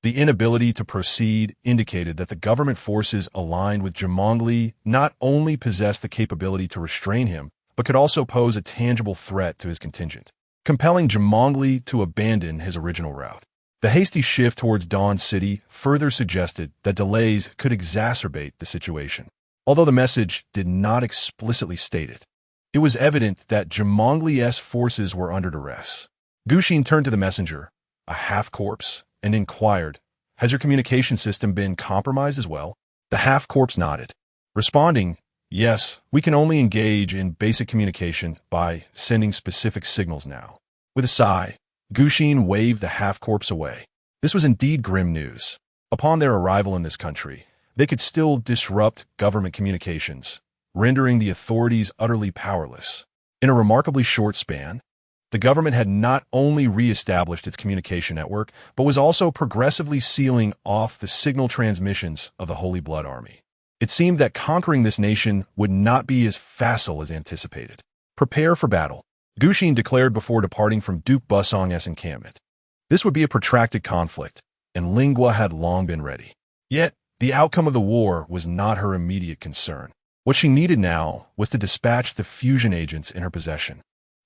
Speaker 1: The inability to proceed indicated that the government forces aligned with Jamongli not only possessed the capability to restrain him, but could also pose a tangible threat to his contingent, compelling Jamongli to abandon his original route. The hasty shift towards Dawn City further suggested that delays could exacerbate the situation. Although the message did not explicitly state it, it was evident that Jamongli's forces were under duress. Guxin turned to the messenger, a half-corpse, and inquired, "Has your communication system been compromised as well?" The half-corpse nodded, responding, "Yes, we can only engage in basic communication by sending specific signals now." With a sigh, Guxin waved the half-corpse away. This was indeed grim news. Upon their arrival in this country, they could still disrupt government communications, rendering the authorities utterly powerless. In a remarkably short span, the government had not only re-established its communication network, but was also progressively sealing off the signal transmissions of the Holy Blood Army. It seemed that conquering this nation would not be as facile as anticipated. "Prepare for battle," Guxin declared before departing from Duke Busong's encampment. This would be a protracted conflict, and Lingua had long been ready. Yet, the outcome of the war was not her immediate concern. What she needed now was to dispatch the fusion agents in her possession.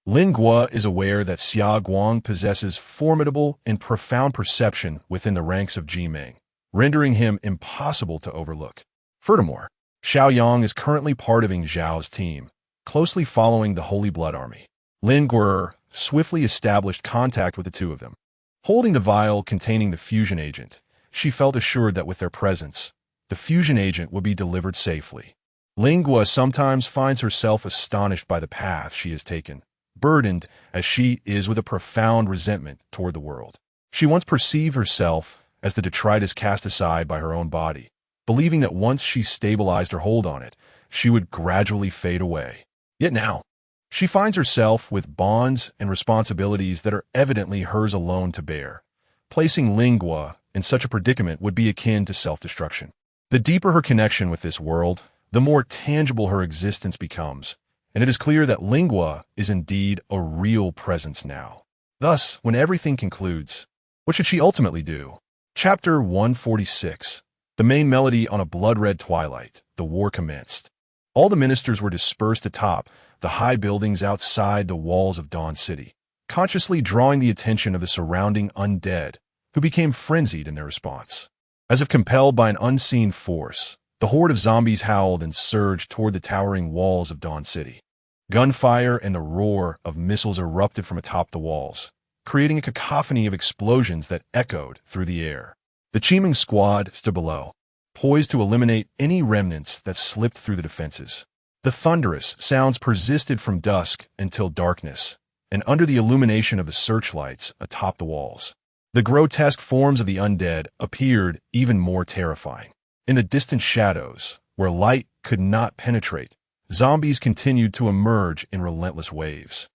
Speaker 1: Lingua is aware that Xia Guang possesses formidable and profound perception within the ranks of Jimeng, rendering him impossible to overlook. Furthermore, Xiaoyang is currently part of Ing Zhao's team, closely following the Holy Blood Army. Lingua swiftly established contact with the two of them. Holding the vial containing the fusion agent, she felt assured that with their presence, the fusion agent would be delivered safely. Lingua sometimes finds herself astonished by the path she has taken, burdened as she is with a profound resentment toward the world. She once perceived herself as the detritus cast aside by her own body, believing that once she stabilized her hold on it, she would gradually fade away. Yet now, she finds herself with bonds and responsibilities that are evidently hers alone to bear. Placing Lingua in such a predicament would be akin to self-destruction. The deeper her connection with this world, the more tangible her existence becomes, and it is clear that Lingua is indeed a real presence now. Thus, when everything concludes, what should she ultimately do? Chapter 146. The main melody on a blood-red twilight. The war commenced. All the ministers were dispersed atop the high buildings outside the walls of Dawn City, consciously drawing the attention of the surrounding undead, who became frenzied in their response. As if compelled by an unseen force, the horde of zombies howled and surged toward the towering walls of Dawn City. Gunfire and the roar of missiles erupted from atop the walls, creating a cacophony of explosions that echoed through the air. The Chiming squad stood below, poised to eliminate any remnants that slipped through the defenses. The thunderous sounds persisted from dusk until darkness, and under the illumination of the searchlights atop the walls, the grotesque forms of the undead appeared even more terrifying. In the distant shadows, where light could not penetrate, zombies continued to emerge in relentless waves,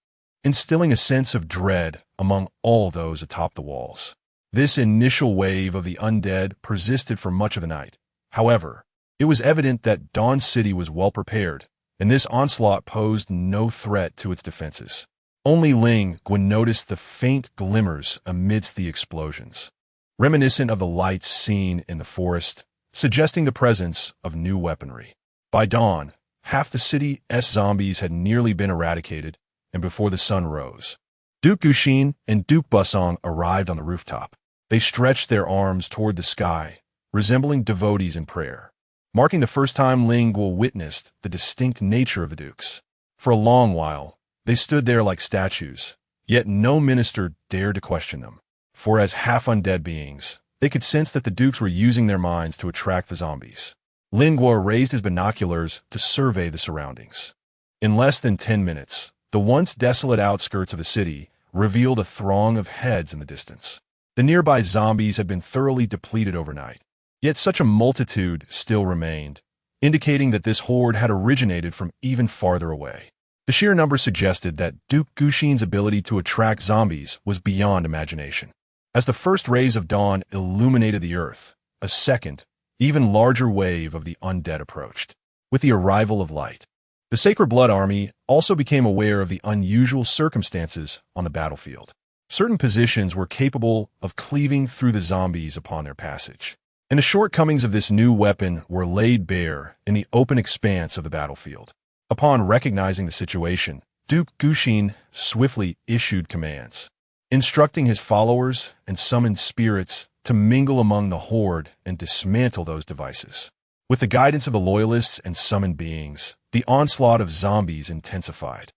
Speaker 1: instilling a sense of dread among all those atop the walls. This initial wave of the undead persisted for much of the night. However, it was evident that Dawn City was well prepared, and this onslaught posed no threat to its defenses. Only Lingua noticed the faint glimmers amidst the explosions, reminiscent of the lights seen in the forest, suggesting the presence of new weaponry. By dawn, half the city's zombies had nearly been eradicated, and before the sun rose, Duke Guxin and Duke Busong arrived on the rooftop. They stretched their arms toward the sky, resembling devotees in prayer, marking the first time Ling Guo witnessed the distinct nature of the dukes. For a long while, they stood there like statues, yet no minister dared to question them. For as half-undead beings, they could sense that the dukes were using their minds to attract the zombies. Ling Guo raised his binoculars to survey the surroundings. In less than 10 minutes, the once desolate outskirts of the city revealed a throng of heads in the distance. The nearby zombies had been thoroughly depleted overnight, yet such a multitude still remained, indicating that this horde had originated from even farther away. The sheer number suggested that Duke Guxin's ability to attract zombies was beyond imagination. As the first rays of dawn illuminated the earth, a second, even larger wave of the undead approached. With the arrival of light, the Sacred Blood Army also became aware of the unusual circumstances on the battlefield. Certain positions were capable of cleaving through the zombies upon their passage, and the shortcomings of this new weapon were laid bare in the open expanse of the battlefield. Upon recognizing the situation, Duke Guxin swiftly issued commands, instructing his followers and summoned spirits to mingle among the horde and dismantle those devices. With the guidance of the loyalists and summoned beings, the onslaught of zombies intensified.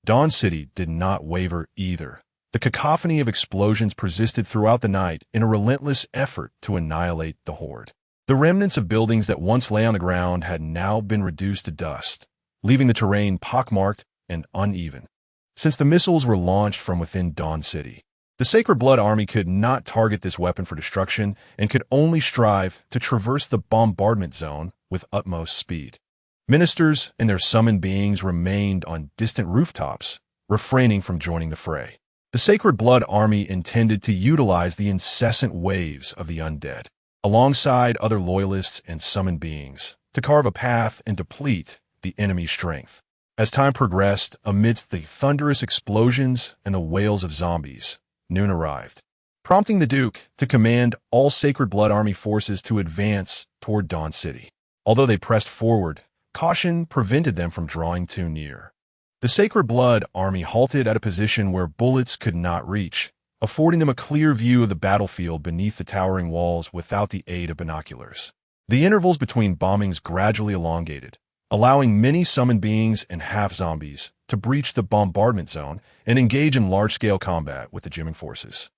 Speaker 1: Dawn City did not waver either. The cacophony of explosions persisted throughout the night in a relentless effort to annihilate the horde. The remnants of buildings that once lay on the ground had now been reduced to dust, leaving the terrain pockmarked and uneven. Since the missiles were launched from within Dawn City, the Sacred Blood Army could not target this weapon for destruction and could only strive to traverse the bombardment zone with utmost speed. Ministers and their summoned beings remained on distant rooftops, refraining from joining the fray. The Sacred Blood Army intended to utilize the incessant waves of the undead, alongside other loyalists and summoned beings, to carve a path and deplete the enemy's strength. As time progressed, amidst the thunderous explosions and the wails of zombies, noon arrived, prompting the Duke to command all Sacred Blood Army forces to advance toward Dawn City. Although they pressed forward, caution prevented them from drawing too near. The Sacred Blood Army halted at a position where bullets could not reach, affording them a clear view of the battlefield beneath the towering walls without the aid of binoculars. The intervals between bombings gradually elongated, allowing many summoned beings and half-zombies to breach the bombardment zone and engage in large-scale combat with the Jimming forces.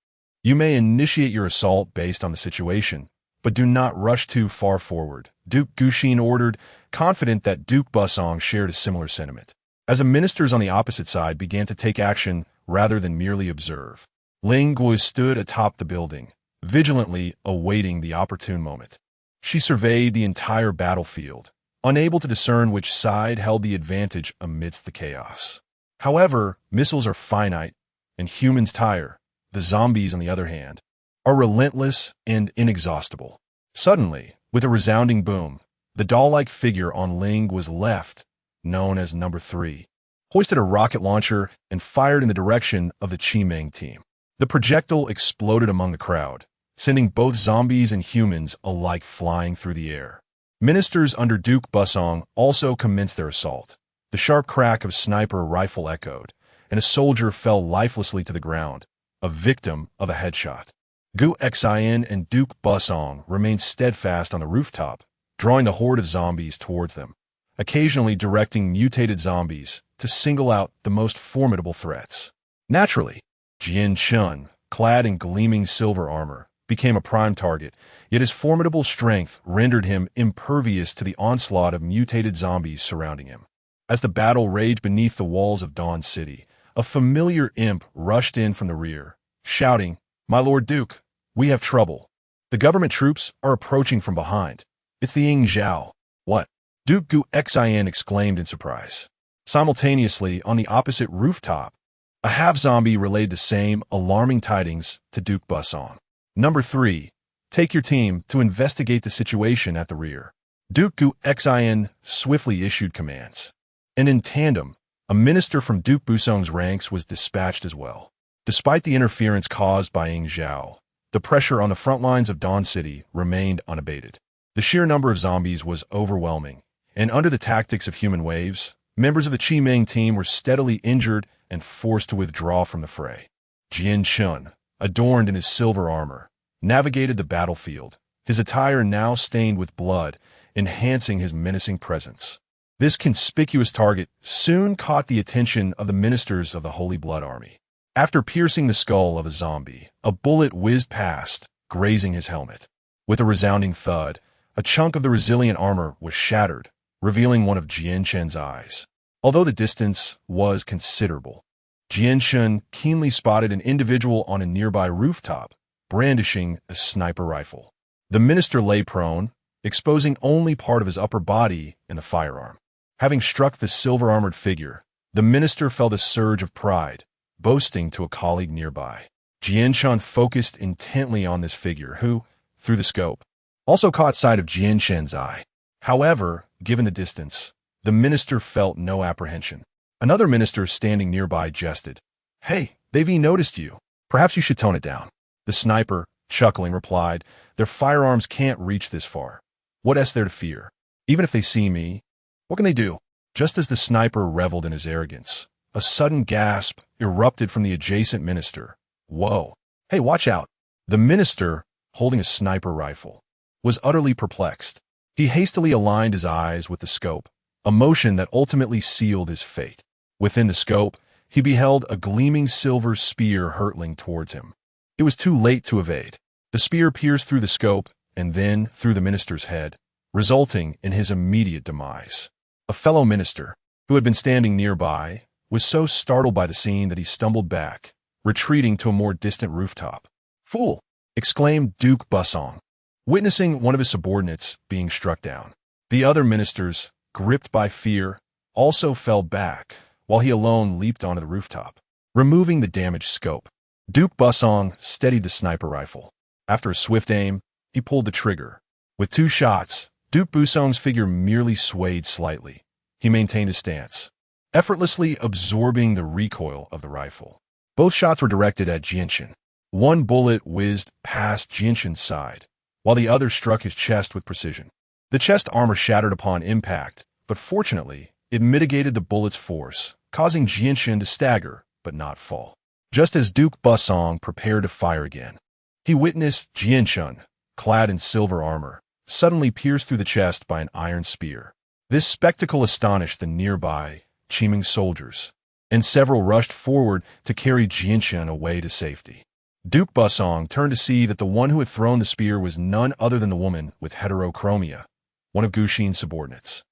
Speaker 1: You may initiate your assault based on the situation, but do not rush too far forward, Duke Guxin ordered, confident that Duke Busong shared a similar sentiment. As the ministers on the opposite side began to take action rather than merely observe, Ling Guo stood atop the building, vigilantly awaiting the opportune moment. She surveyed the entire battlefield, unable to discern which side held the advantage amidst the chaos. However, missiles are finite, and humans tire. The zombies, on the other hand, are relentless and inexhaustible. Suddenly, with a resounding boom, the doll-like figure on Ling was left, known as Number 3, hoisted a rocket launcher and fired in the direction of the Qimeng team. The projectile exploded among the crowd, sending both zombies and humans alike flying through the air. Ministers under Duke Busong also commenced their assault. The sharp crack of sniper rifle echoed, and a soldier fell lifelessly to the ground, a victim of a headshot. Gu Xian and Duke Busong remained steadfast on the rooftop, drawing the horde of zombies towards them, occasionally directing mutated zombies to single out the most formidable threats. Naturally, Jian Chun, clad in gleaming silver armor, became a prime target, yet his formidable strength rendered him impervious to the onslaught of mutated zombies surrounding him. As the battle raged beneath the walls of Dawn City, a familiar imp rushed in from the rear, shouting, "My Lord Duke, we have trouble. The government troops are approaching from behind. It's the Ying Zhao." "What?" Duke Gu Xian exclaimed in surprise. Simultaneously, on the opposite rooftop, a half-zombie relayed the same alarming tidings to Duke Busong. "Number 3, take your team to investigate the situation at the rear." Duke Gu Xian swiftly issued commands, and in tandem, a minister from Duke Busong's ranks was dispatched as well. Despite the interference caused by Ying Zhao, the pressure on the front lines of Dawn City remained unabated. The sheer number of zombies was overwhelming, and under the tactics of human waves, members of the Qimeng team were steadily injured and forced to withdraw from the fray. Jian Chun, adorned in his silver armor, navigated the battlefield, his attire now stained with blood, enhancing his menacing presence. This conspicuous target soon caught the attention of the ministers of the Holy Blood Army. After piercing the skull of a zombie, a bullet whizzed past, grazing his helmet. With a resounding thud, a chunk of the resilient armor was shattered, revealing one of Jianshen's eyes. Although the distance was considerable, Jianshen keenly spotted an individual on a nearby rooftop, brandishing a sniper rifle. The minister lay prone, exposing only part of his upper body and the firearm. Having struck the silver-armored figure, the minister felt a surge of pride, boasting to a colleague nearby. Jianshen focused intently on this figure who, through the scope, also caught sight of Jianshen's eye. However, given the distance, the minister felt no apprehension. Another minister standing nearby jested. "Hey, they've noticed you. Perhaps you should tone it down." The sniper, chuckling, replied, "Their firearms can't reach this far. What is there to fear? Even if they see me, what can they do?" Just as the sniper reveled in his arrogance, a sudden gasp erupted from the adjacent minister. "Whoa. Hey, watch out." The minister, holding a sniper rifle, was utterly perplexed. He hastily aligned his eyes with the scope, a motion that ultimately sealed his fate. Within the scope, he beheld a gleaming silver spear hurtling towards him. It was too late to evade. The spear pierced through the scope and then through the minister's head, resulting in his immediate demise. A fellow minister, who had been standing nearby, was so startled by the scene that he stumbled back, retreating to a more distant rooftop. "Fool!" exclaimed Duke Busong, witnessing one of his subordinates being struck down. The other ministers, gripped by fear, also fell back, while he alone leaped onto the rooftop. Removing the damaged scope, Duke Busong steadied the sniper rifle. After a swift aim, he pulled the trigger. With 2 shots, Duke Busong's figure merely swayed slightly. He maintained his stance, effortlessly absorbing the recoil of the rifle. Both shots were directed at Jianshen. One bullet whizzed past Jianshen's side, while the other struck his chest with precision. The chest armor shattered upon impact, but fortunately, it mitigated the bullet's force, causing Jianshen to stagger, but not fall. Just as Duke Busong prepared to fire again, he witnessed Jianshen, clad in silver armor, suddenly pierced through the chest by an iron spear. This spectacle astonished the nearby Qiming soldiers, and several rushed forward to carry Jianshen away to safety. Duke Busong turned to see that the one who had thrown the spear was none other than the woman with heterochromia, one of Guxin's subordinates.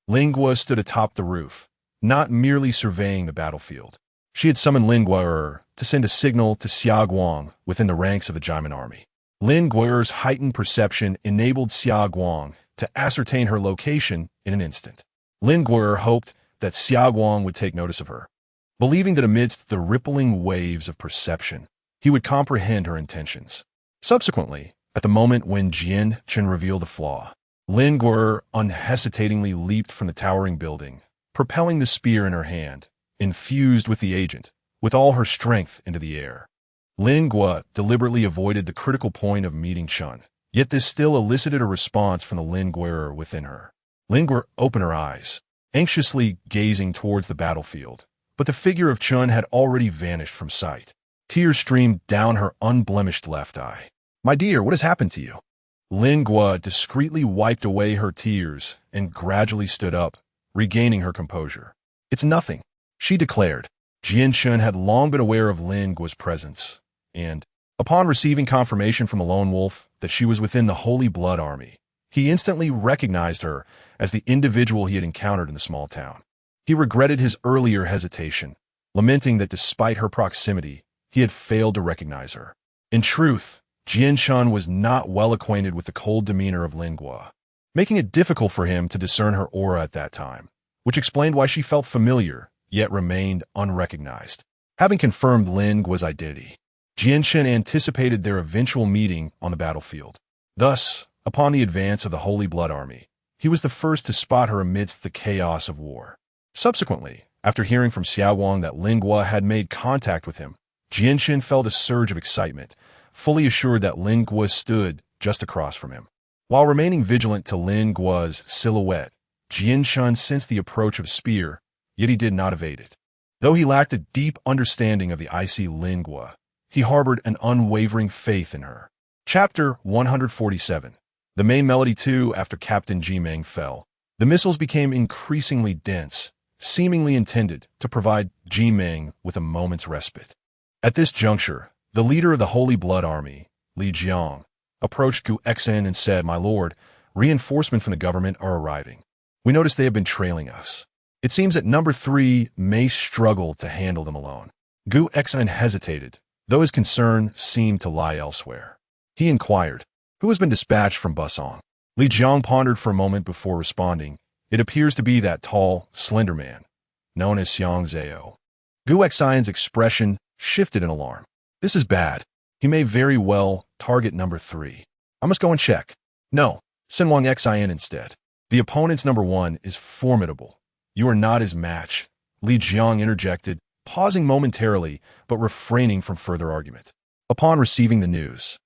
Speaker 1: Lingua stood atop the roof, not merely surveying the battlefield. She had summoned Lin Guo'er to send a signal to Xia Guang within the ranks of the Jaimin army. Lin Guo'er's heightened perception enabled Xia Guang to ascertain her location in an instant. Lin Guo'er hoped that Xia Guang would take notice of her, believing that amidst the rippling waves of perception, he would comprehend her intentions. Subsequently, at the moment when Jianshen revealed a flaw, Lin Guo'er unhesitatingly leaped from the towering building, propelling the spear in her hand, infused with the agent, with all her strength into the air. Lin Guo deliberately avoided the critical point of meeting Chun, yet this still elicited a response from the Lin Guo'er within her. Lin Guo opened her eyes, anxiously gazing towards the battlefield, but the figure of Chun had already vanished from sight. Tears streamed down her unblemished left eye. "My dear, what has happened to you?" Lin Guo discreetly wiped away her tears and gradually stood up, regaining her composure. "It's nothing," she declared. Jianshen had long been aware of Lin Guo's presence, and, upon receiving confirmation from the lone wolf that she was within the Holy Blood Army, he instantly recognized her as the individual he had encountered in the small town. He regretted his earlier hesitation, lamenting that despite her proximity, he had failed to recognize her. In truth, Jianshen was not well acquainted with the cold demeanor of Lin Guo, making it difficult for him to discern her aura at that time, which explained why she felt familiar, yet remained unrecognized. Having confirmed Lin Guo's identity, Jianshen anticipated their eventual meeting on the battlefield. Thus, upon the advance of the Holy Blood Army, he was the first to spot her amidst the chaos of war. Subsequently, after hearing from Xia Guang that Lin Guo had made contact with him, Jianshen felt a surge of excitement, fully assured that Lin Guo stood just across from him. While remaining vigilant to Lin Guo's silhouette, Jianshen sensed the approach of a spear, yet he did not evade it. Though he lacked a deep understanding of the icy Lin Guo, he harbored an unwavering faith in her. Chapter 147. The main melody too after Captain Jimeng fell. The missiles became increasingly dense, seemingly intended to provide Jimeng with a moment's respite. At this juncture, the leader of the Holy Blood Army, Li Jiang, approached Gu Exen and said, "My lord, reinforcements from the government are arriving. We notice they have been trailing us. It seems that number 3 may struggle to handle them alone." Gu Exen hesitated, though his concern seemed to lie elsewhere. He inquired, "Who has been dispatched from Busong?" Li Jiang pondered for a moment before responding. "It appears to be that tall, slender man, known as Xiang Zhao." Gu Exen's expression shifted in alarm. "This is bad. He may very well target number 3. I must go and check." "No, send Wang Exen instead. The opponent's number 1 is formidable. You are not his match," Li Jiang interjected, pausing momentarily but refraining from further argument. Upon receiving the news,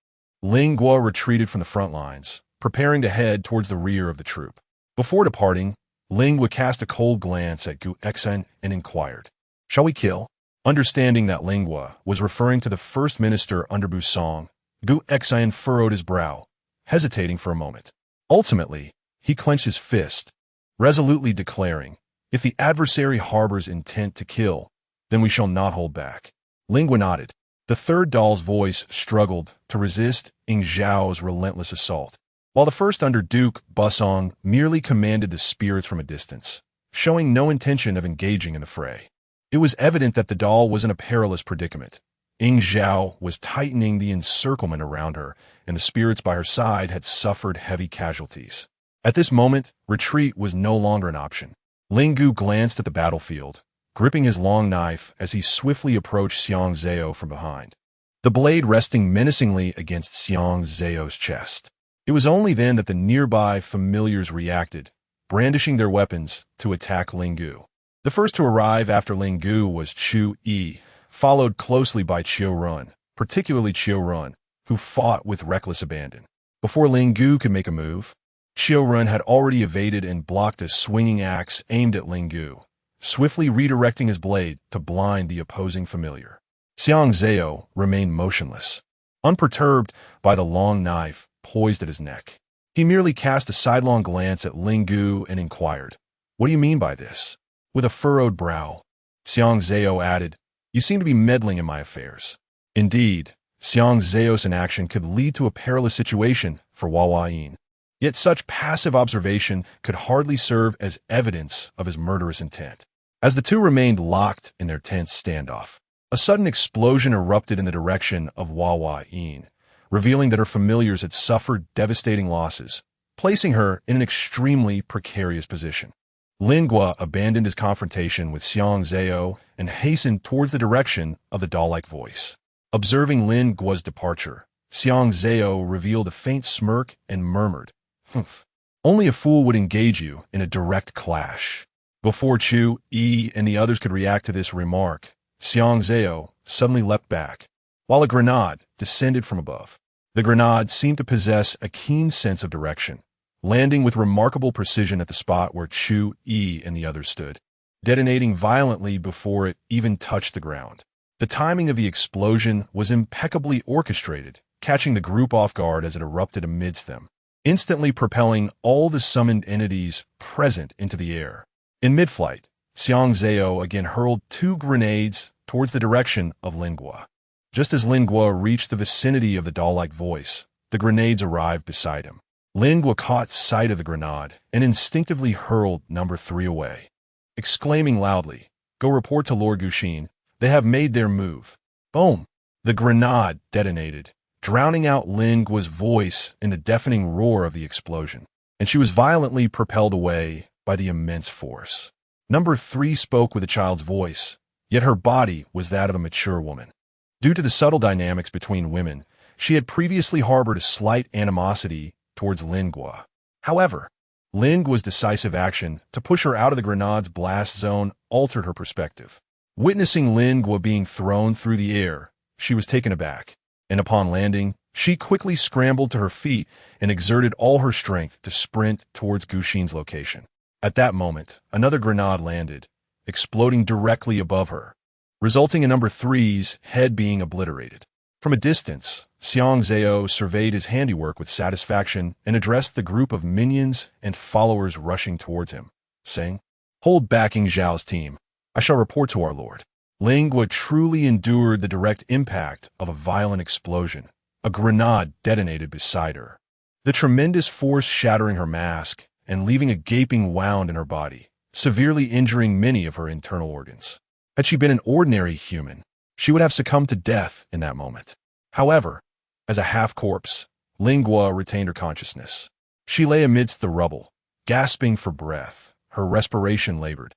Speaker 1: Ling Guo retreated from the front lines, preparing to head towards the rear of the troop. Before departing, Ling Guo cast a cold glance at Gu Exen and inquired, "Shall we kill?" Understanding that Ling Guo was referring to the first minister under Busong, Gu Exen furrowed his brow, hesitating for a moment. Ultimately, he clenched his fist, resolutely declaring, "If the adversary harbors intent to kill, then we shall not hold back." Ling Guo nodded. The third doll's voice struggled to resist Ing Zhao's relentless assault, while the first under Duke Busong merely commanded the spirits from a distance, showing no intention of engaging in the fray. It was evident that the doll was in a perilous predicament. Ing Zhao was tightening the encirclement around her, and the spirits by her side had suffered heavy casualties. At this moment, retreat was no longer an option. Ling Gu glanced at the battlefield, gripping his long knife as he swiftly approached Xiang Zhao from behind, the blade resting menacingly against Xiang Zhao's chest. It was only then that the nearby familiars reacted, brandishing their weapons to attack Ling Gu. The first to arrive after Ling Gu was Chu Yi, followed closely by Qiu Run, particularly Qiu Run, who fought with reckless abandon. Before Ling Gu could make a move, Qiu Run had already evaded and blocked a swinging axe aimed at Ling Gu, swiftly redirecting his blade to blind the opposing familiar. Xiang Zhao remained motionless, unperturbed by the long knife poised at his neck. He merely cast a sidelong glance at Ling Gu and inquired, "What do you mean by this?" With a furrowed brow, Xiang Zhao added, "You seem to be meddling in my affairs." Indeed, Xiang Zhao's inaction could lead to a perilous situation for Hua Yin. Yet such passive observation could hardly serve as evidence of his murderous intent. As the two remained locked in their tense standoff, a sudden explosion erupted in the direction of Hua Yin, revealing that her familiars had suffered devastating losses, placing her in an extremely precarious position. Ling Guo abandoned his confrontation with Xiang Zhao and hastened towards the direction of the doll-like voice. Observing Ling Guo's departure, Xiang Zhao revealed a faint smirk and murmured, "Humph, only a fool would engage you in a direct clash." Before Chu Yi and the others could react to this remark, Xiang Zhao suddenly leapt back, while a grenade descended from above. The grenade seemed to possess a keen sense of direction, landing with remarkable precision at the spot where Chu Yi and the others stood, detonating violently before it even touched the ground. The timing of the explosion was impeccably orchestrated, catching the group off guard as it erupted amidst them, instantly propelling all the summoned entities present into the air. In mid-flight, Xiang Zhao again hurled 2 grenades towards the direction of Ling Guo. Just as Ling Guo reached the vicinity of the doll-like voice, the grenades arrived beside him. Ling Guo caught sight of the grenade and instinctively hurled number 3 away, exclaiming loudly, "Go report to Lord Guxin. They have made their move." Boom! The grenade detonated, drowning out Ling Guo's voice in the deafening roar of the explosion, and she was violently propelled away by the immense force. Number 3 spoke with a child's voice, yet her body was that of a mature woman. Due to the subtle dynamics between women, she had previously harbored a slight animosity towards Ling Guo. However, Ling Guo's decisive action to push her out of the grenade's blast zone altered her perspective. Witnessing Ling Guo being thrown through the air, she was taken aback, and upon landing, she quickly scrambled to her feet and exerted all her strength to sprint towards Guxin's location. At that moment, another grenade landed, exploding directly above her, resulting in number 3's head being obliterated. From a distance, Xiang Zhao surveyed his handiwork with satisfaction and addressed the group of minions and followers rushing towards him, saying, "Hold back Ing Zhao's team. I shall report to our lord." Lingua truly endured the direct impact of a violent explosion. A grenade detonated beside her, the tremendous force shattering her mask and leaving a gaping wound in her body, severely injuring many of her internal organs. Had she been an ordinary human, she would have succumbed to death in that moment. However, as a half-corpse, Lingua retained her consciousness. She lay amidst the rubble, gasping for breath, her respiration labored,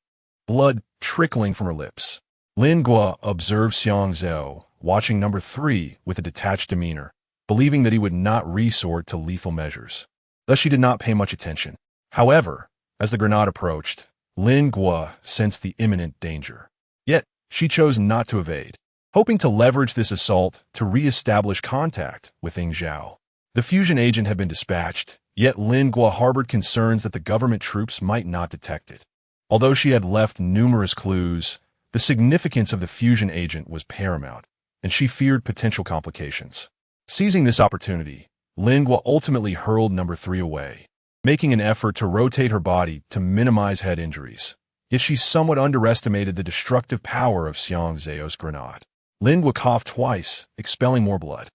Speaker 1: blood trickling from her lips. Lingua observed Xiang Zhao, watching number 3 with a detached demeanor, believing that he would not resort to lethal measures. Thus she did not pay much attention. However, as the grenade approached, Lingua sensed the imminent danger. Yet, she chose not to evade, hoping to leverage this assault to re-establish contact with Ing Zhao. The fusion agent had been dispatched, yet Lingua harbored concerns that the government troops might not detect it. Although she had left numerous clues, the significance of the fusion agent was paramount, and she feared potential complications. Seizing this opportunity, Lingua ultimately hurled number 3 away, making an effort to rotate her body to minimize head injuries. Yet she somewhat underestimated the destructive power of Xiang Zhao's grenade. Lingua coughed twice, expelling more blood.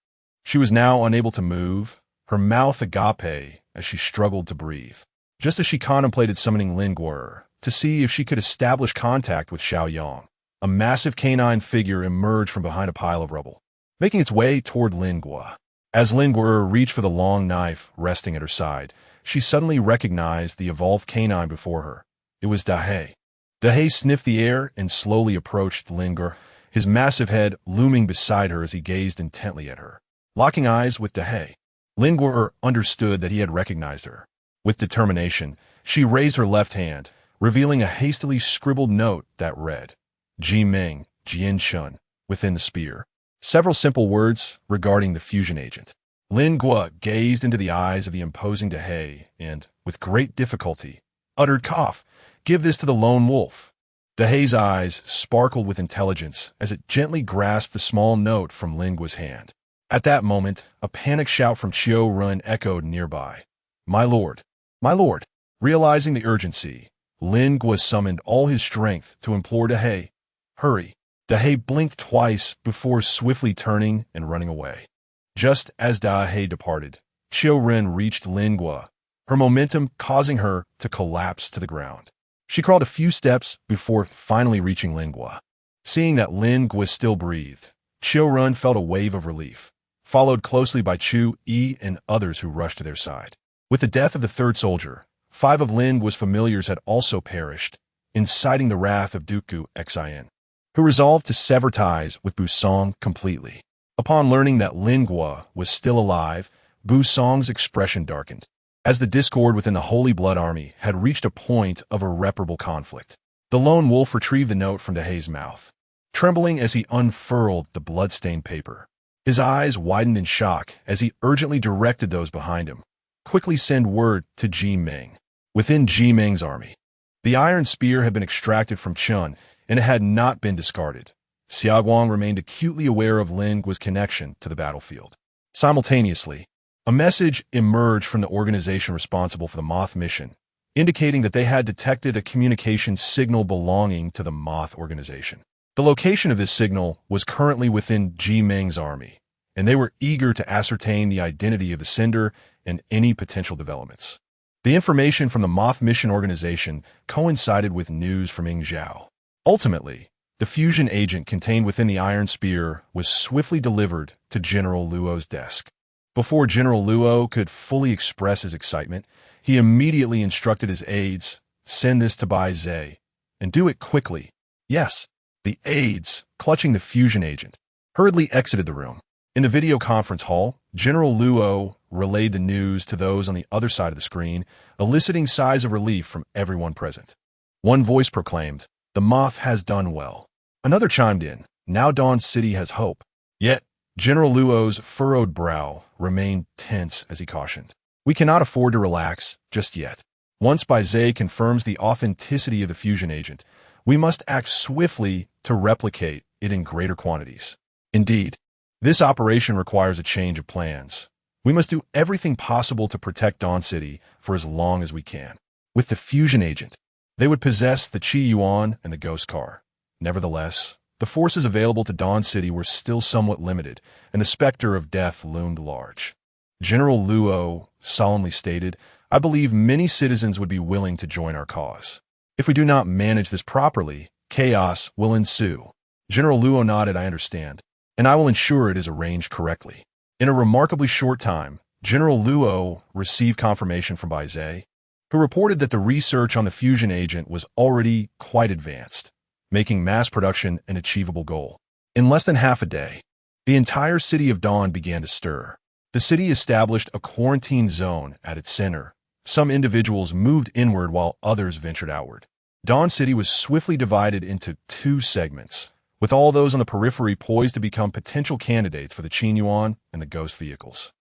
Speaker 1: She was now unable to move, her mouth agape as she struggled to breathe. Just as she contemplated summoning Lingua to see if she could establish contact with Xiaoyang, a massive canine figure emerged from behind a pile of rubble, making its way toward Lingua. As Lingua reached for the long knife resting at her side, she suddenly recognized the evolved canine before her. It was Dahei. Dahei sniffed the air and slowly approached Lingua, his massive head looming beside her as he gazed intently at her. Locking eyes with Dahei, Lingua understood that he had recognized her. With determination, she raised her left hand, revealing a hastily scribbled note that read, "Ji Ming, Jian Shun," within the spear. Several simple words regarding the fusion agent. Lingua gazed into the eyes of the imposing Dahei and, with great difficulty, uttered cough, "Give this to the lone wolf." Dahei's eyes sparkled with intelligence as it gently grasped the small note from Lingua's hand. At that moment, a panicked shout from Chiu Run echoed nearby. "My lord! My lord!" Realizing the urgency, Lingua summoned all his strength to implore Dahei, "Hurry!" Dahei blinked twice before swiftly turning and running away. Just as Dahei departed, Chiu Ren reached Lingua, her momentum causing her to collapse to the ground. She crawled a few steps before finally reaching Lingua. Seeing that Lingua still breathed, Chiu Ren felt a wave of relief, followed closely by Chu Yi and others who rushed to their side. With the death of the 3rd soldier, 5 of Lingua's familiars had also perished, inciting the wrath of Duku Xin, who resolved to sever ties with Busong completely. Upon learning that Lingua was still alive, Busong's expression darkened, as the discord within the Holy Blood Army had reached a point of irreparable conflict. The lone wolf retrieved the note from Dahei's mouth, trembling as he unfurled the blood-stained paper. His eyes widened in shock as he urgently directed those behind him, "Quickly send word to Ji Ming." Within Ji Ming's army, the iron spear had been extracted from Chun, and it had not been discarded. Xiaoguang remained acutely aware of Lingua's connection to the battlefield. Simultaneously, a message emerged from the organization responsible for the Moth mission, indicating that they had detected a communication signal belonging to the Moth organization. The location of this signal was currently within Ji Ming's army, and they were eager to ascertain the identity of the sender and any potential developments. The information from the Moth mission organization coincided with news from Ing Zhao. Ultimately, the fusion agent contained within the iron spear was swiftly delivered to General Luo's desk. Before General Luo could fully express his excitement, he immediately instructed his aides, "Send this to Bai Zhe, and do it quickly." Yes, the aides, clutching the fusion agent, hurriedly exited the room. In the video conference hall, General Luo relayed the news to those on the other side of the screen, eliciting sighs of relief from everyone present. One voice proclaimed, "The Moth has done well." Another chimed in, "Now Dawn City has hope." Yet, General Luo's furrowed brow remained tense as he cautioned, "We cannot afford to relax just yet. Once Bai Zhe confirms the authenticity of the fusion agent, we must act swiftly to replicate it in greater quantities." Indeed, This operation requires a change of plans. We must do everything possible to protect Dawn City for as long as we can. With the fusion agent, they would possess the Qi Yuan and the ghost car. Nevertheless, the forces available to Dawn City were still somewhat limited, and the specter of death loomed large. General Luo solemnly stated, "I believe many citizens would be willing to join our cause. If we do not manage this properly, chaos will ensue." General Luo nodded, "I understand, and I will ensure it is arranged correctly." In a remarkably short time, General Luo received confirmation from Bai Zhe, who reported that the research on the fusion agent was already quite advanced, making mass production an achievable goal. In less than half a day, the entire city of Dawn began to stir. The city established a quarantine zone at its center. Some individuals moved inward while others ventured outward. Dawn City was swiftly divided into two segments, with all those on the periphery poised to become potential candidates for the Qin Yuan and the ghost vehicles.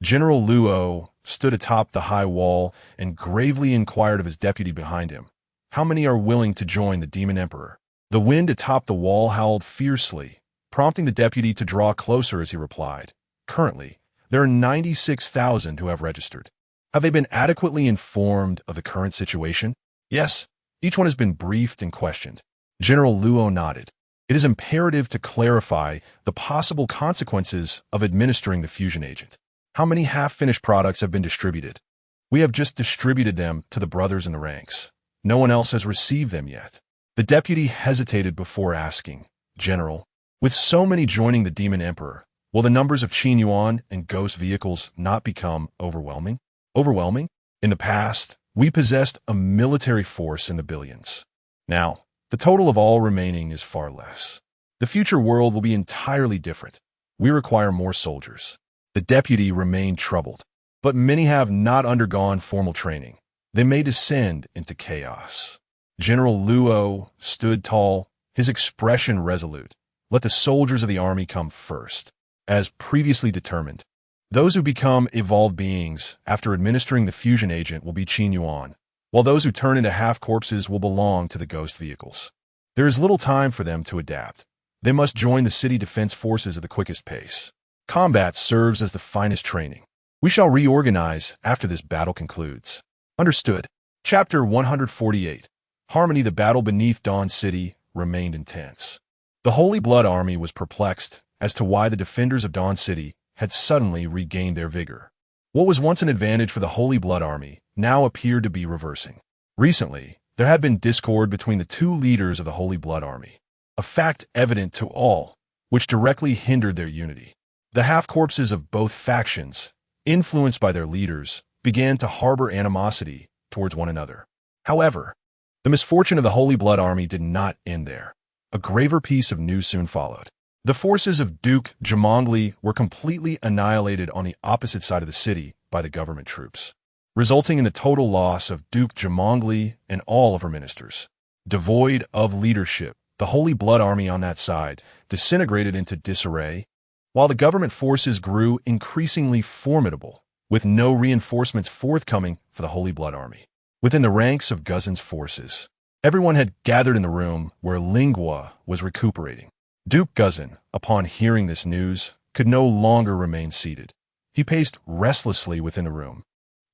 Speaker 1: General Luo stood atop the high wall and gravely inquired of his deputy behind him, "How many are willing to join the Demon Emperor?" The wind atop the wall howled fiercely, prompting the deputy to draw closer as he replied, "Currently, there are 96,000 who have registered. Have they been adequately informed of the current situation?" "Yes, each one has been briefed and questioned." General Luo nodded. "It is imperative to clarify the possible consequences of administering the fusion agent. How many half-finished products have been distributed?" "We have just distributed them to the brothers in the ranks. No one else has received them yet." The deputy hesitated before asking, "General, with so many joining the Demon Emperor, will the numbers of Qin Yuan and ghost vehicles not become overwhelming?" "Overwhelming? In the past, we possessed a military force in the billions. Now, the total of all remaining is far less. The future world will be entirely different. We require more soldiers." The deputy remained troubled. "But many have not undergone formal training. They may descend into chaos." General Luo stood tall, his expression resolute. "Let the soldiers of the army come first. As previously determined, those who become evolved beings after administering the fusion agent will be Qin Yuan, while those who turn into half-corpses will belong to the ghost vehicles. There is little time for them to adapt. They must join the city defense forces at the quickest pace. Combat serves as the finest training. We shall reorganize after this battle concludes." "Understood." Chapter 148. Harmony. The battle beneath Dawn City remained intense. The Holy Blood Army was perplexed as to why the defenders of Dawn City had suddenly regained their vigor. What was once an advantage for the Holy Blood Army now appeared to be reversing. Recently, there had been discord between the two leaders of the Holy Blood Army, a fact evident to all, which directly hindered their unity. The half-corpses of both factions, influenced by their leaders, began to harbor animosity towards one another. However, the misfortune of the Holy Blood Army did not end there. A graver piece of news soon followed. The forces of Duke Jamongli were completely annihilated on the opposite side of the city by the government troops, resulting in the total loss of Duke Jamongli and all of her ministers. Devoid of leadership, the Holy Blood Army on that side disintegrated into disarray, while the government forces grew increasingly formidable, with no reinforcements forthcoming for the Holy Blood Army. Within the ranks of Guzin's forces, everyone had gathered in the room where Lingua was recuperating. Duke Guzin, upon hearing this news, could no longer remain seated. He paced restlessly within the room,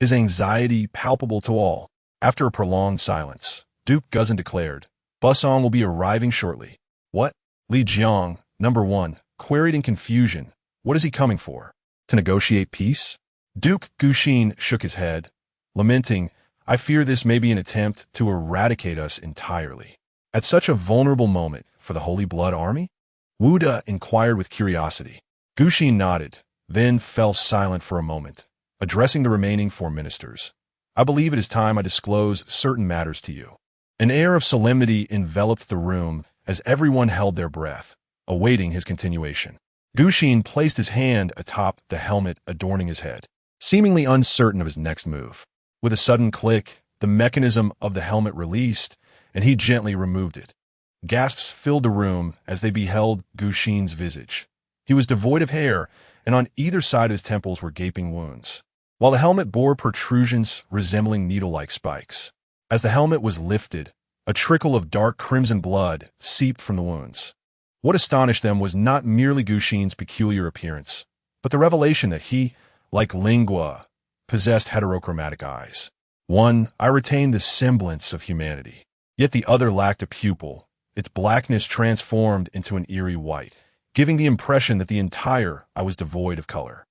Speaker 1: his anxiety palpable to all. After a prolonged silence, Duke Guzin declared, "Busong will be arriving shortly." "What?" Li Jiang, number 1, queried in confusion. "What is he coming for? To negotiate peace?" Duke Guxin shook his head, lamenting, "I fear this may be an attempt to eradicate us entirely." At such a vulnerable moment for the Holy Blood Army? Wu De inquired with curiosity. Guxin nodded, then fell silent for a moment, addressing the remaining 4 ministers. "I believe it is time I disclose certain matters to you." An air of solemnity enveloped the room as everyone held their breath, awaiting his continuation. Guxin placed his hand atop the helmet adorning his head, seemingly uncertain of his next move. With a sudden click, the mechanism of the helmet released, and he gently removed it. Gasps filled the room as they beheld Guxin's visage. He was devoid of hair, and on either side of his temples were gaping wounds, while the helmet bore protrusions resembling needle-like spikes. As the helmet was lifted, a trickle of dark crimson blood seeped from the wounds. What astonished them was not merely Guxin's peculiar appearance, but the revelation that he, like Lingua, possessed heterochromatic eyes. One, I retained the semblance of humanity, yet the other lacked a pupil, its blackness transformed into an eerie white, giving the impression that the entire I was devoid of color.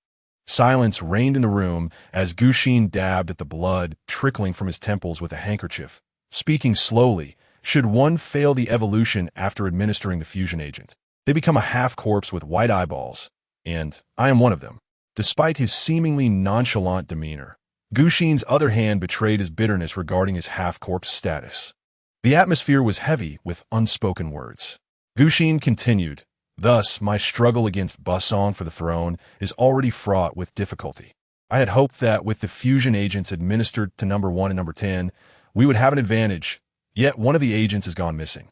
Speaker 1: Silence reigned in the room as Guxin dabbed at the blood trickling from his temples with a handkerchief, speaking slowly. Should one fail the evolution after administering the fusion agent, they become a half-corpse with white eyeballs, and I am one of them. Despite his seemingly nonchalant demeanor, Guxin's other hand betrayed his bitterness regarding his half-corpse status. The atmosphere was heavy with unspoken words. Guxin continued, "Thus, my struggle against Basong for the throne is already fraught with difficulty. I had hoped that with the fusion agents administered to number 1 and number 10, we would have an advantage. Yet one of the agents has gone missing.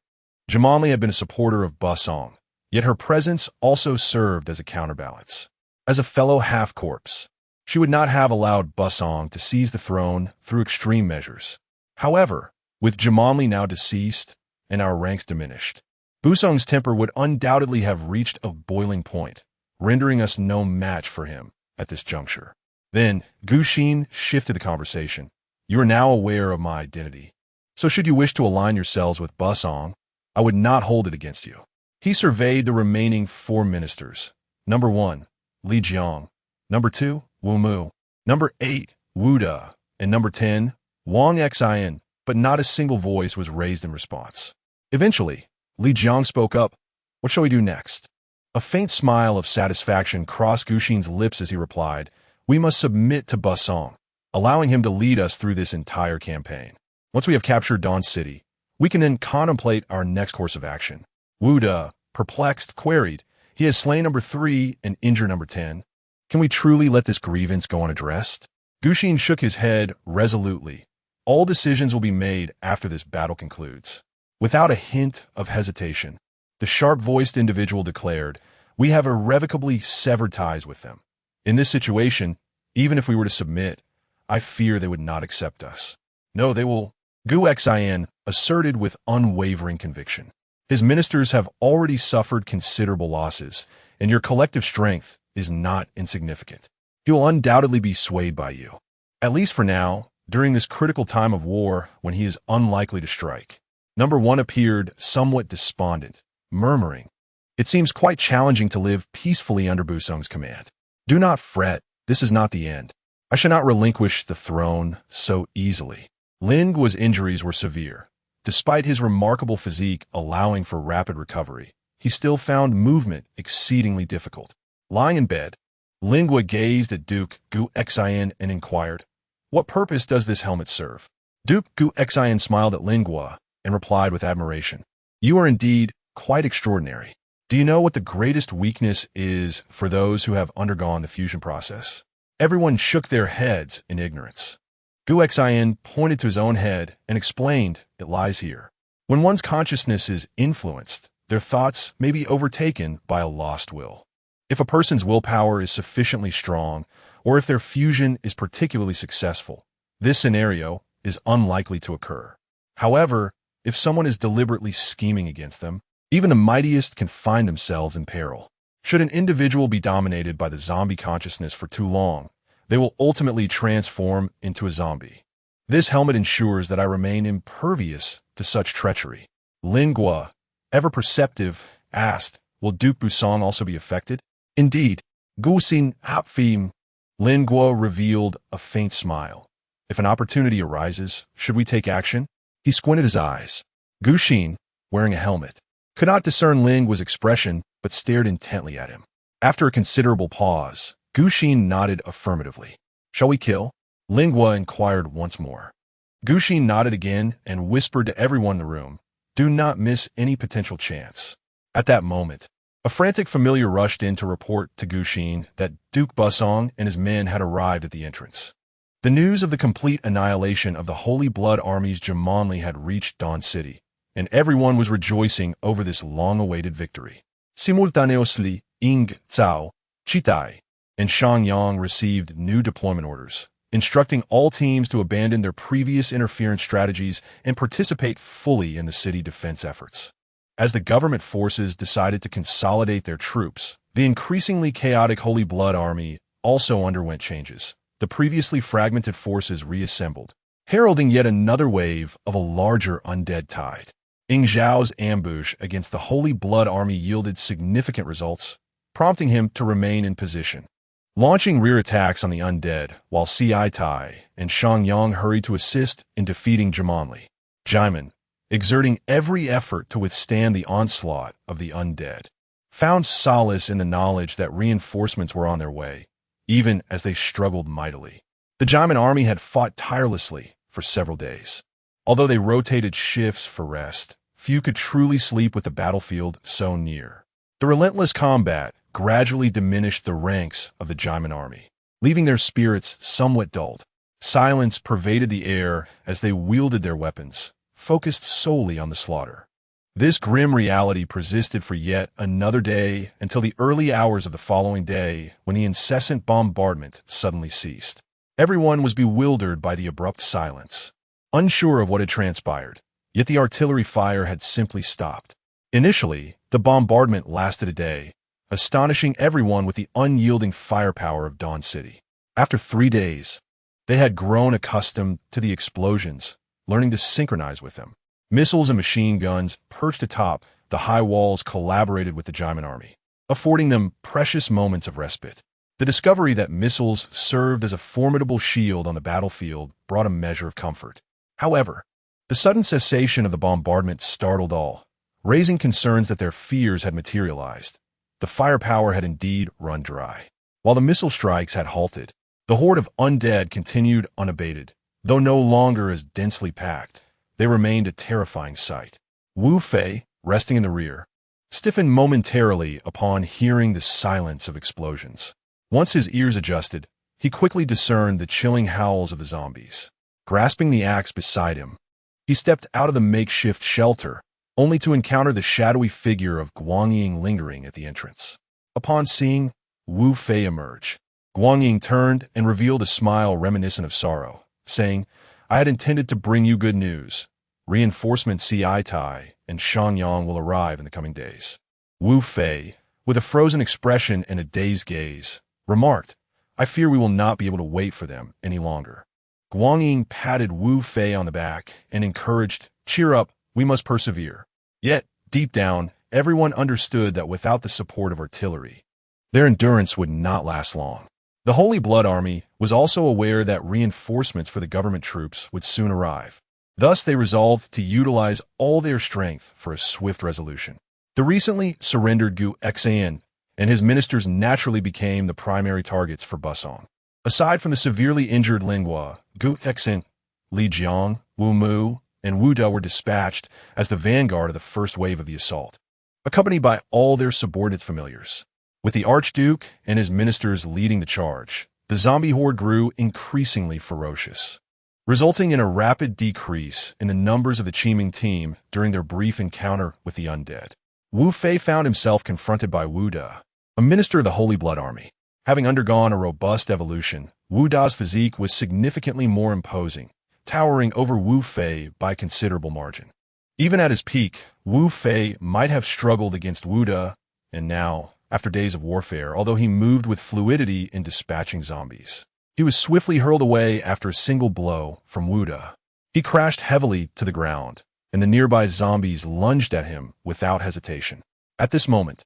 Speaker 1: Jamonli had been a supporter of Basong, yet her presence also served as a counterbalance. As a fellow half-corpse, she would not have allowed Basong to seize the throne through extreme measures. However, with Jamonli now deceased and our ranks diminished, Busong's temper would undoubtedly have reached a boiling point, rendering us no match for him at this juncture." Then, Guxin shifted the conversation. "You are now aware of my identity. So should you wish to align yourselves with Basong, I would not hold it against you." He surveyed the remaining 4 ministers. Number 1, Li Jiang. Number 2, Wu Mu. Number 8, Wu Da. And number 10, Wang Xian. But not a single voice was raised in response. Eventually, Li Jiang spoke up. "What shall we do next?" A faint smile of satisfaction crossed Guxin's lips as he replied, "We must submit to Basong, allowing him to lead us through this entire campaign. Once we have captured Dawn City, we can then contemplate our next course of action." Wu Da, perplexed, queried, "He has slain number 3 and injured number 10. Can we truly let this grievance go unaddressed?" Guxin shook his head resolutely. "All decisions will be made after this battle concludes." Without a hint of hesitation, the sharp-voiced individual declared, "We have irrevocably severed ties with them. In this situation, even if we were to submit, I fear they would not accept us. No, they will." Gu Xian asserted with unwavering conviction, "His ministers have already suffered considerable losses, and your collective strength is not insignificant. He will undoubtedly be swayed by you, at least for now, during this critical time of war when he is unlikely to strike." Number 1 appeared somewhat despondent, murmuring, "It seems quite challenging to live peacefully under Busong's command. Do not fret, this is not the end. I shall not relinquish the throne so easily." Lin Guo's injuries were severe. Despite his remarkable physique allowing for rapid recovery, he still found movement exceedingly difficult. Lying in bed, Lin Guo gazed at Duke Gu Xian and inquired, "What purpose does this helmet serve?" Duke Gu Xian smiled at Lin Guo and replied with admiration, "You are indeed quite extraordinary. Do you know what the greatest weakness is for those who have undergone the fusion process?" Everyone shook their heads in ignorance. Gu Xian pointed to his own head and explained, "It lies here. When one's consciousness is influenced, their thoughts may be overtaken by a lost will. If a person's willpower is sufficiently strong, or if their fusion is particularly successful, this scenario is unlikely to occur. However, if someone is deliberately scheming against them, even the mightiest can find themselves in peril. Should an individual be dominated by the zombie consciousness for too long, they will ultimately transform into a zombie. This helmet ensures that I remain impervious to such treachery." Lin Guo, ever perceptive, asked, "Will Duke Busong also be affected?" "Indeed." Guxin Hapfim. Lin Guo revealed a faint smile. "If an opportunity arises, should we take action?" He squinted his eyes. Guxin, wearing a helmet, could not discern Lin Guo's expression, but stared intently at him. After a considerable pause, Guxin nodded affirmatively. "Shall we kill?" Lin Guo inquired once more. Guxin nodded again and whispered to everyone in the room, "Do not miss any potential chance." At that moment, a frantic familiar rushed in to report to Guxin that Duke Basong and his men had arrived at the entrance. The news of the complete annihilation of the Holy Blood Army's Jamonli had reached Dawn City, and everyone was rejoicing over this long-awaited victory. Simultaneously, Ing Cao, Chitai, and Shangyang received new deployment orders, instructing all teams to abandon their previous interference strategies and participate fully in the city defense efforts. As the government forces decided to consolidate their troops, the increasingly chaotic Holy Blood Army also underwent changes. The previously fragmented forces reassembled, heralding yet another wave of a larger undead tide. Ing Zhao's ambush against the Holy Blood Army yielded significant results, prompting him to remain in position, launching rear attacks on the undead, while Ci Tai and Shang Yang hurried to assist in defeating Jimanli. Jaimin, exerting every effort to withstand the onslaught of the undead, found solace in the knowledge that reinforcements were on their way, even as they struggled mightily. The Jaimin army had fought tirelessly for several days. Although they rotated shifts for rest, few could truly sleep with the battlefield so near. The relentless combat gradually diminished the ranks of the Jaimin army, leaving their spirits somewhat dulled. Silence pervaded the air as they wielded their weapons, focused solely on the slaughter. This grim reality persisted for yet another day until the early hours of the following day, when the incessant bombardment suddenly ceased. Everyone was bewildered by the abrupt silence, unsure of what had transpired, yet the artillery fire had simply stopped. Initially, the bombardment lasted a day, astonishing everyone with the unyielding firepower of Dawn City. After 3 days, they had grown accustomed to the explosions, learning to synchronize with them. Missiles and machine guns perched atop the high walls collaborated with the Jaimin army, affording them precious moments of respite. The discovery that missiles served as a formidable shield on the battlefield brought a measure of comfort. However, the sudden cessation of the bombardment startled all, raising concerns that their fears had materialized. The firepower had indeed run dry. While the missile strikes had halted, the horde of undead continued unabated. Though no longer as densely packed, they remained a terrifying sight. Wu Fei, resting in the rear, stiffened momentarily upon hearing the silence of explosions. Once his ears adjusted, he quickly discerned the chilling howls of the zombies. Grasping the axe beside him, he stepped out of the makeshift shelter, only to encounter the shadowy figure of Guangying lingering at the entrance. Upon seeing Wu Fei emerge, Guangying turned and revealed a smile reminiscent of sorrow, saying, "I had intended to bring you good news. Reinforcements Ci Tai and Shangyang will arrive in the coming days." Wu Fei, with a frozen expression and a dazed gaze, remarked, "I fear we will not be able to wait for them any longer." Guangying patted Wu Fei on the back and encouraged, "Cheer up, we must persevere." Yet, deep down, everyone understood that without the support of artillery, their endurance would not last long. The Holy Blood Army was also aware that reinforcements for the government troops would soon arrive. Thus, they resolved to utilize all their strength for a swift resolution. The recently surrendered Gu Xan and his ministers naturally became the primary targets for Busong. Aside from the severely injured Lingua, Gu Xan, Li Jiang, Wu Mu, and Wu Da were dispatched as the vanguard of the first wave of the assault, accompanied by all their subordinate familiars. With the Archduke and his ministers leading the charge, the zombie horde grew increasingly ferocious, resulting in a rapid decrease in the numbers of the Qiming team during their brief encounter with the undead. Wu Fei found himself confronted by Wu Da, a minister of the Holy Blood Army. Having undergone a robust evolution, Wu Da's physique was significantly more imposing, towering over Wu Fei by a considerable margin. Even at his peak, Wu Fei might have struggled against Wu Da, and now, after days of warfare, although he moved with fluidity in dispatching zombies, he was swiftly hurled away after a single blow from Wu Da. He crashed heavily to the ground, and the nearby zombies lunged at him without hesitation. At this moment,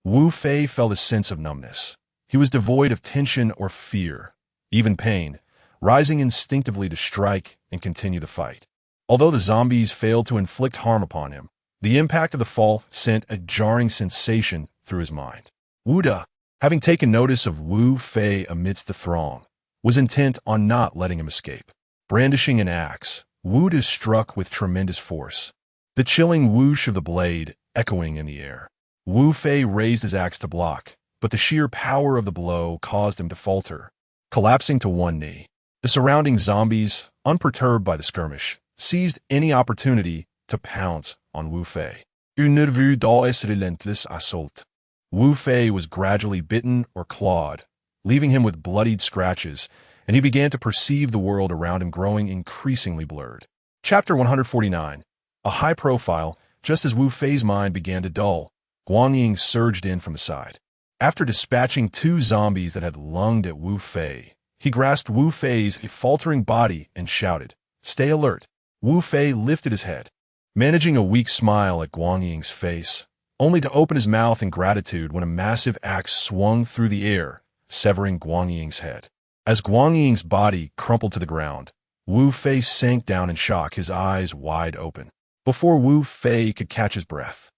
Speaker 1: Wu Fei felt a sense of numbness. He was devoid of tension or fear, even pain, rising instinctively to strike and continue the fight. Although the zombies failed to inflict harm upon him, the impact of the fall sent a jarring sensation through his mind. Wu Da, having taken notice of Wu Fei amidst the throng, was intent on not letting him escape. Brandishing an axe, Wu Da struck with tremendous force, the chilling whoosh of the blade echoing in the air. Wu Fei raised his axe to block, but the sheer power of the blow caused him to falter, collapsing to one knee. The surrounding zombies, unperturbed by the skirmish, seized any opportunity to pounce on Wu Fei. Une vue dans relentless assault. Wu Fei was gradually bitten or clawed, leaving him with bloodied scratches, and he began to perceive the world around him growing increasingly blurred. Chapter 149. A high-profile, Just as Wu Fei's mind began to dull, Guanyin surged in from the side. After dispatching 2 zombies that had lunged at Wu Fei, he grasped Wu Fei's faltering body and shouted, "Stay alert." Wu Fei lifted his head, managing a weak smile at Guanying's face, only to open his mouth in gratitude when a massive axe swung through the air, severing Guanying's head. As Guanying's body crumpled to the ground, Wu Fei sank down in shock, his eyes wide open. Before Wu Fei could catch his breath,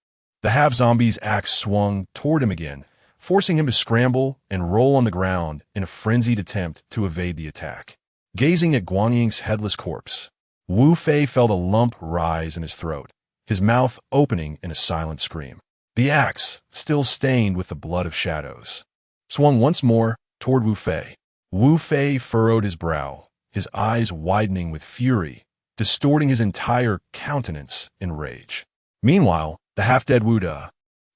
Speaker 1: the half-zombie's axe swung toward him again, forcing him to scramble and roll on the ground in a frenzied attempt to evade the attack. Gazing at Guanying's headless corpse, Wu Fei felt a lump rise in his throat, his mouth opening in a silent scream. The axe, still stained with the blood of shadows, swung once more toward Wu Fei. Wu Fei furrowed his brow, his eyes widening with fury, distorting his entire countenance in rage. Meanwhile, the half-dead Wu Da,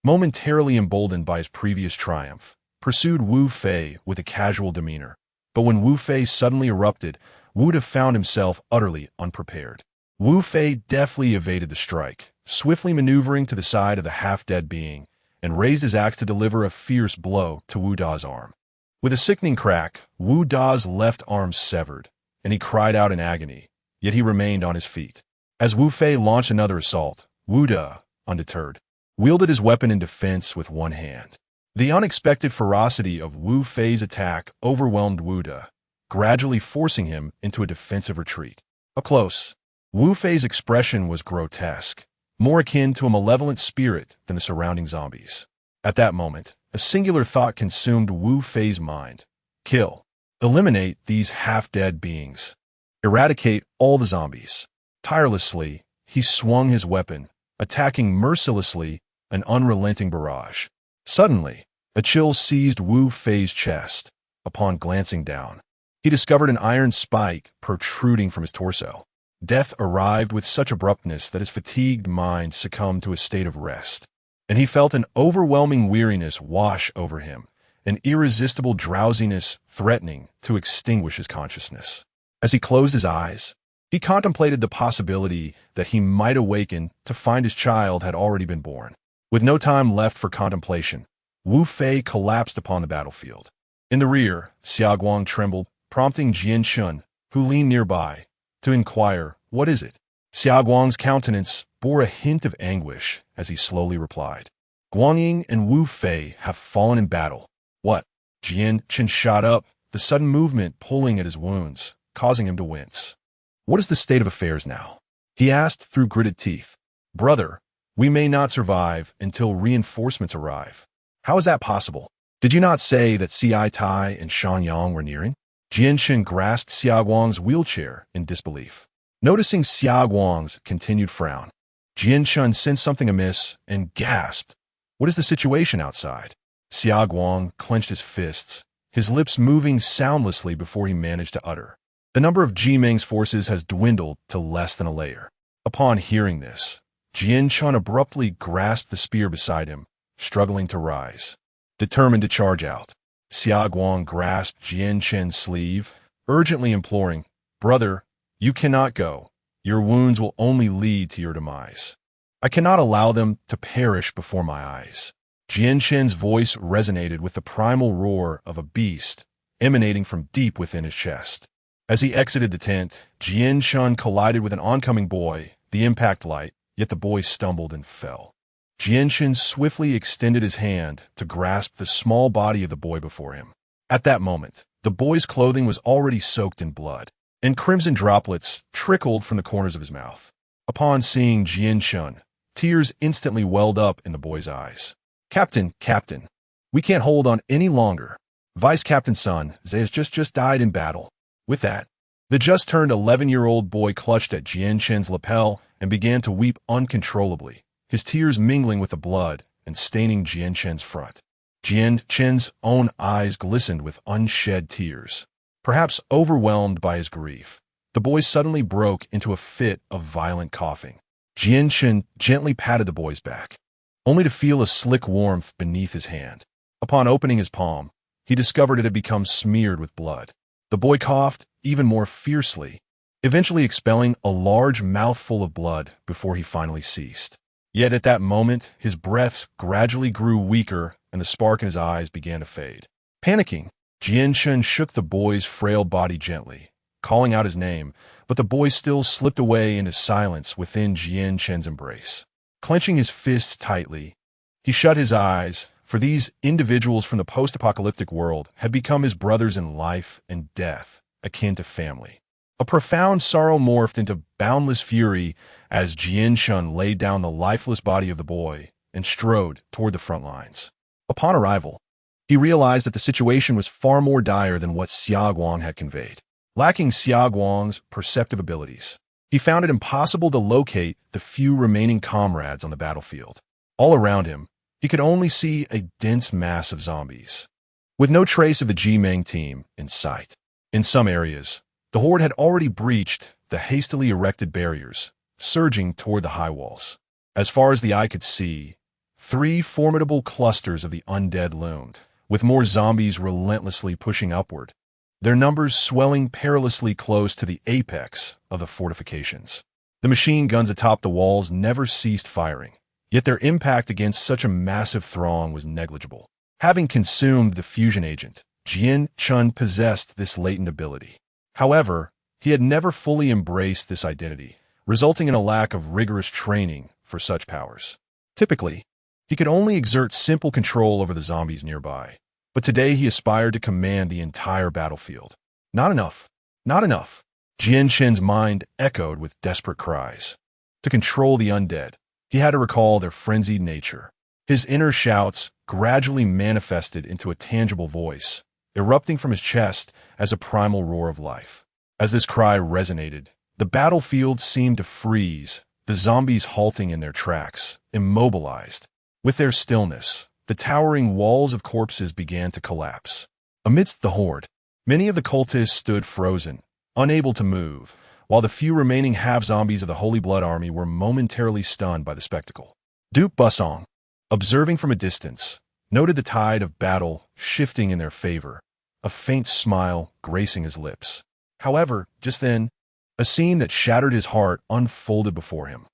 Speaker 1: momentarily emboldened by his previous triumph, pursued Wu Fei with a casual demeanor. But when Wu Fei suddenly erupted, Wu Da found himself utterly unprepared. Wu Fei deftly evaded the strike, swiftly maneuvering to the side of the half-dead being, and raised his axe to deliver a fierce blow to Wu Da's arm. With a sickening crack, Wu Da's left arm severed, and he cried out in agony, yet he remained on his feet. As Wu Fei launched another assault, Wu Da, undeterred, wielded his weapon in defense with one hand. The unexpected ferocity of Wu Fei's attack overwhelmed Wu Da, gradually forcing him into a defensive retreat. Up close, Wu Fei's expression was grotesque, more akin to a malevolent spirit than the surrounding zombies. At that moment, a singular thought consumed Wu Fei's mind. Kill. Eliminate these half-dead beings. Eradicate all the zombies. Tirelessly, he swung his weapon, attacking mercilessly, an unrelenting barrage. Suddenly, a chill seized Wu Fei's chest. Upon glancing down, he discovered an iron spike protruding from his torso. Death arrived with such abruptness that his fatigued mind succumbed to a state of rest, and he felt an overwhelming weariness wash over him, an irresistible drowsiness threatening to extinguish his consciousness. As he closed his eyes, he contemplated the possibility that he might awaken to find his child had already been born. With no time left for contemplation, Wu Fei collapsed upon the battlefield. In the rear, Xiaoguang trembled, prompting Jian Shun, who leaned nearby, to inquire, "What is it?" Xiaoguang's countenance bore a hint of anguish as he slowly replied, "Guanyin and Wu Fei have fallen in battle." "What?" Jian Shun shot up, the sudden movement pulling at his wounds, causing him to wince. "What is the state of affairs now?" he asked through gritted teeth. "Brother, we may not survive until reinforcements arrive." "How is that possible? Did you not say that Ci Tai and Shan Yang were nearing?" Jian Shun grasped Xiaoguang's wheelchair in disbelief. Noticing Xiaoguang's continued frown, Jian Shun sensed something amiss and gasped, "What is the situation outside?" Xiaoguang clenched his fists, his lips moving soundlessly before he managed to utter, "The number of Jimeng's forces has dwindled to less than a layer." Upon hearing this, Jian Shun abruptly grasped the spear beside him, struggling to rise. Determined to charge out, Xiaoguang grasped Jian Shun's sleeve, urgently imploring, "Brother, you cannot go. Your wounds will only lead to your demise. I cannot allow them to perish before my eyes." Jian Shun's voice resonated with the primal roar of a beast emanating from deep within his chest. As he exited the tent, Jian Shun collided with an oncoming boy, the impact light, yet the boy stumbled and fell. Jian Shun swiftly extended his hand to grasp the small body of the boy before him. At that moment, the boy's clothing was already soaked in blood, and crimson droplets trickled from the corners of his mouth. Upon seeing Jian Shun, tears instantly welled up in the boy's eyes. Captain, we can't hold on any longer. Vice Captain Sun, Zay has just died in battle." With that, the just-turned 11-year-old boy clutched at Jian Shun's lapel and began to weep uncontrollably, his tears mingling with the blood and staining Jian Shun's front. Jian Shun's own eyes glistened with unshed tears. Perhaps overwhelmed by his grief, the boy suddenly broke into a fit of violent coughing. Jian Shun gently patted the boy's back, only to feel a slick warmth beneath his hand. Upon opening his palm, he discovered it had become smeared with blood. The boy coughed even more fiercely, eventually expelling a large mouthful of blood before he finally ceased. Yet at that moment, his breaths gradually grew weaker and the spark in his eyes began to fade. Panicking, Jian-Chen shook the boy's frail body gently, calling out his name, but the boy still slipped away into silence within Jian-Chen's embrace. Clenching his fists tightly, he shut his eyes, for these individuals from the post-apocalyptic world had become his brothers in life and death, akin to family. A profound sorrow morphed into boundless fury as Jian-Chen laid down the lifeless body of the boy and strode toward the front lines. Upon arrival, he realized that the situation was far more dire than what Xiaoguang had conveyed. Lacking Xiaoguang's perceptive abilities, he found it impossible to locate the few remaining comrades on the battlefield. All around him, he could only see a dense mass of zombies, with no trace of the Jimeng team in sight. In some areas, the horde had already breached the hastily erected barriers, surging toward the high walls. As far as the eye could see, 3 formidable clusters of the undead loomed, with more zombies relentlessly pushing upward, their numbers swelling perilously close to the apex of the fortifications. The machine guns atop the walls never ceased firing, yet their impact against such a massive throng was negligible. Having consumed the fusion agent, Jian-Chen possessed this latent ability. However, he had never fully embraced this identity, resulting in a lack of rigorous training for such powers. Typically, he could only exert simple control over the zombies nearby, but today he aspired to command the entire battlefield. Not enough. Not enough. Jian-Chen's mind echoed with desperate cries. To control the undead, he had to recall their frenzied nature. His inner shouts gradually manifested into a tangible voice, erupting from his chest as a primal roar of life. As this cry resonated, the battlefield seemed to freeze, the zombies halting in their tracks, immobilized. With their stillness, the towering walls of corpses began to collapse. Amidst the horde, many of the cultists stood frozen, unable to move, while the few remaining half-zombies of the Holy Blood Army were momentarily stunned by the spectacle. Duke Busong, observing from a distance, noted the tide of battle shifting in their favor, a faint smile gracing his lips. However, just then, a scene that shattered his heart unfolded before him.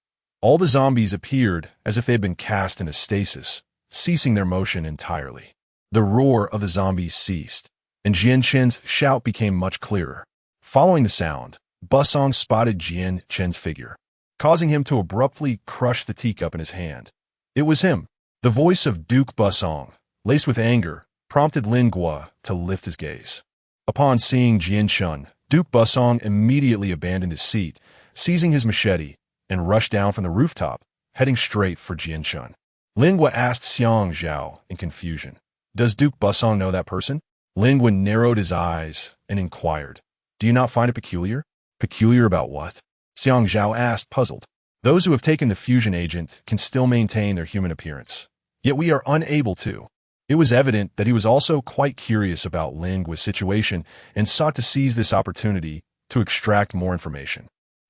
Speaker 1: All the zombies appeared as if they had been cast into stasis, ceasing their motion entirely. The roar of the zombies ceased, and Jian-Chen's shout became much clearer. Following the sound, Busong spotted Jian-Chen's figure, causing him to abruptly crush the teacup in his hand. It was him. The voice of Duke Busong, laced with anger, prompted Lin Guo to lift his gaze. Upon seeing Jian-Chen, Duke Busong immediately abandoned his seat, seizing his machete, and rushed down from the rooftop, heading straight for Jian-Chen. Lin Guo asked Xiang Zhao in confusion, "Does Duke Busong know that person?" Lin Guo narrowed his eyes and inquired, "Do you not find it peculiar?" "Peculiar about what?" Xiang Zhao asked, puzzled. "Those who have taken the fusion agent can still maintain their human appearance, yet we are unable to." It was evident that he was also quite curious about Lin Guo's situation and sought to seize this opportunity to extract more information.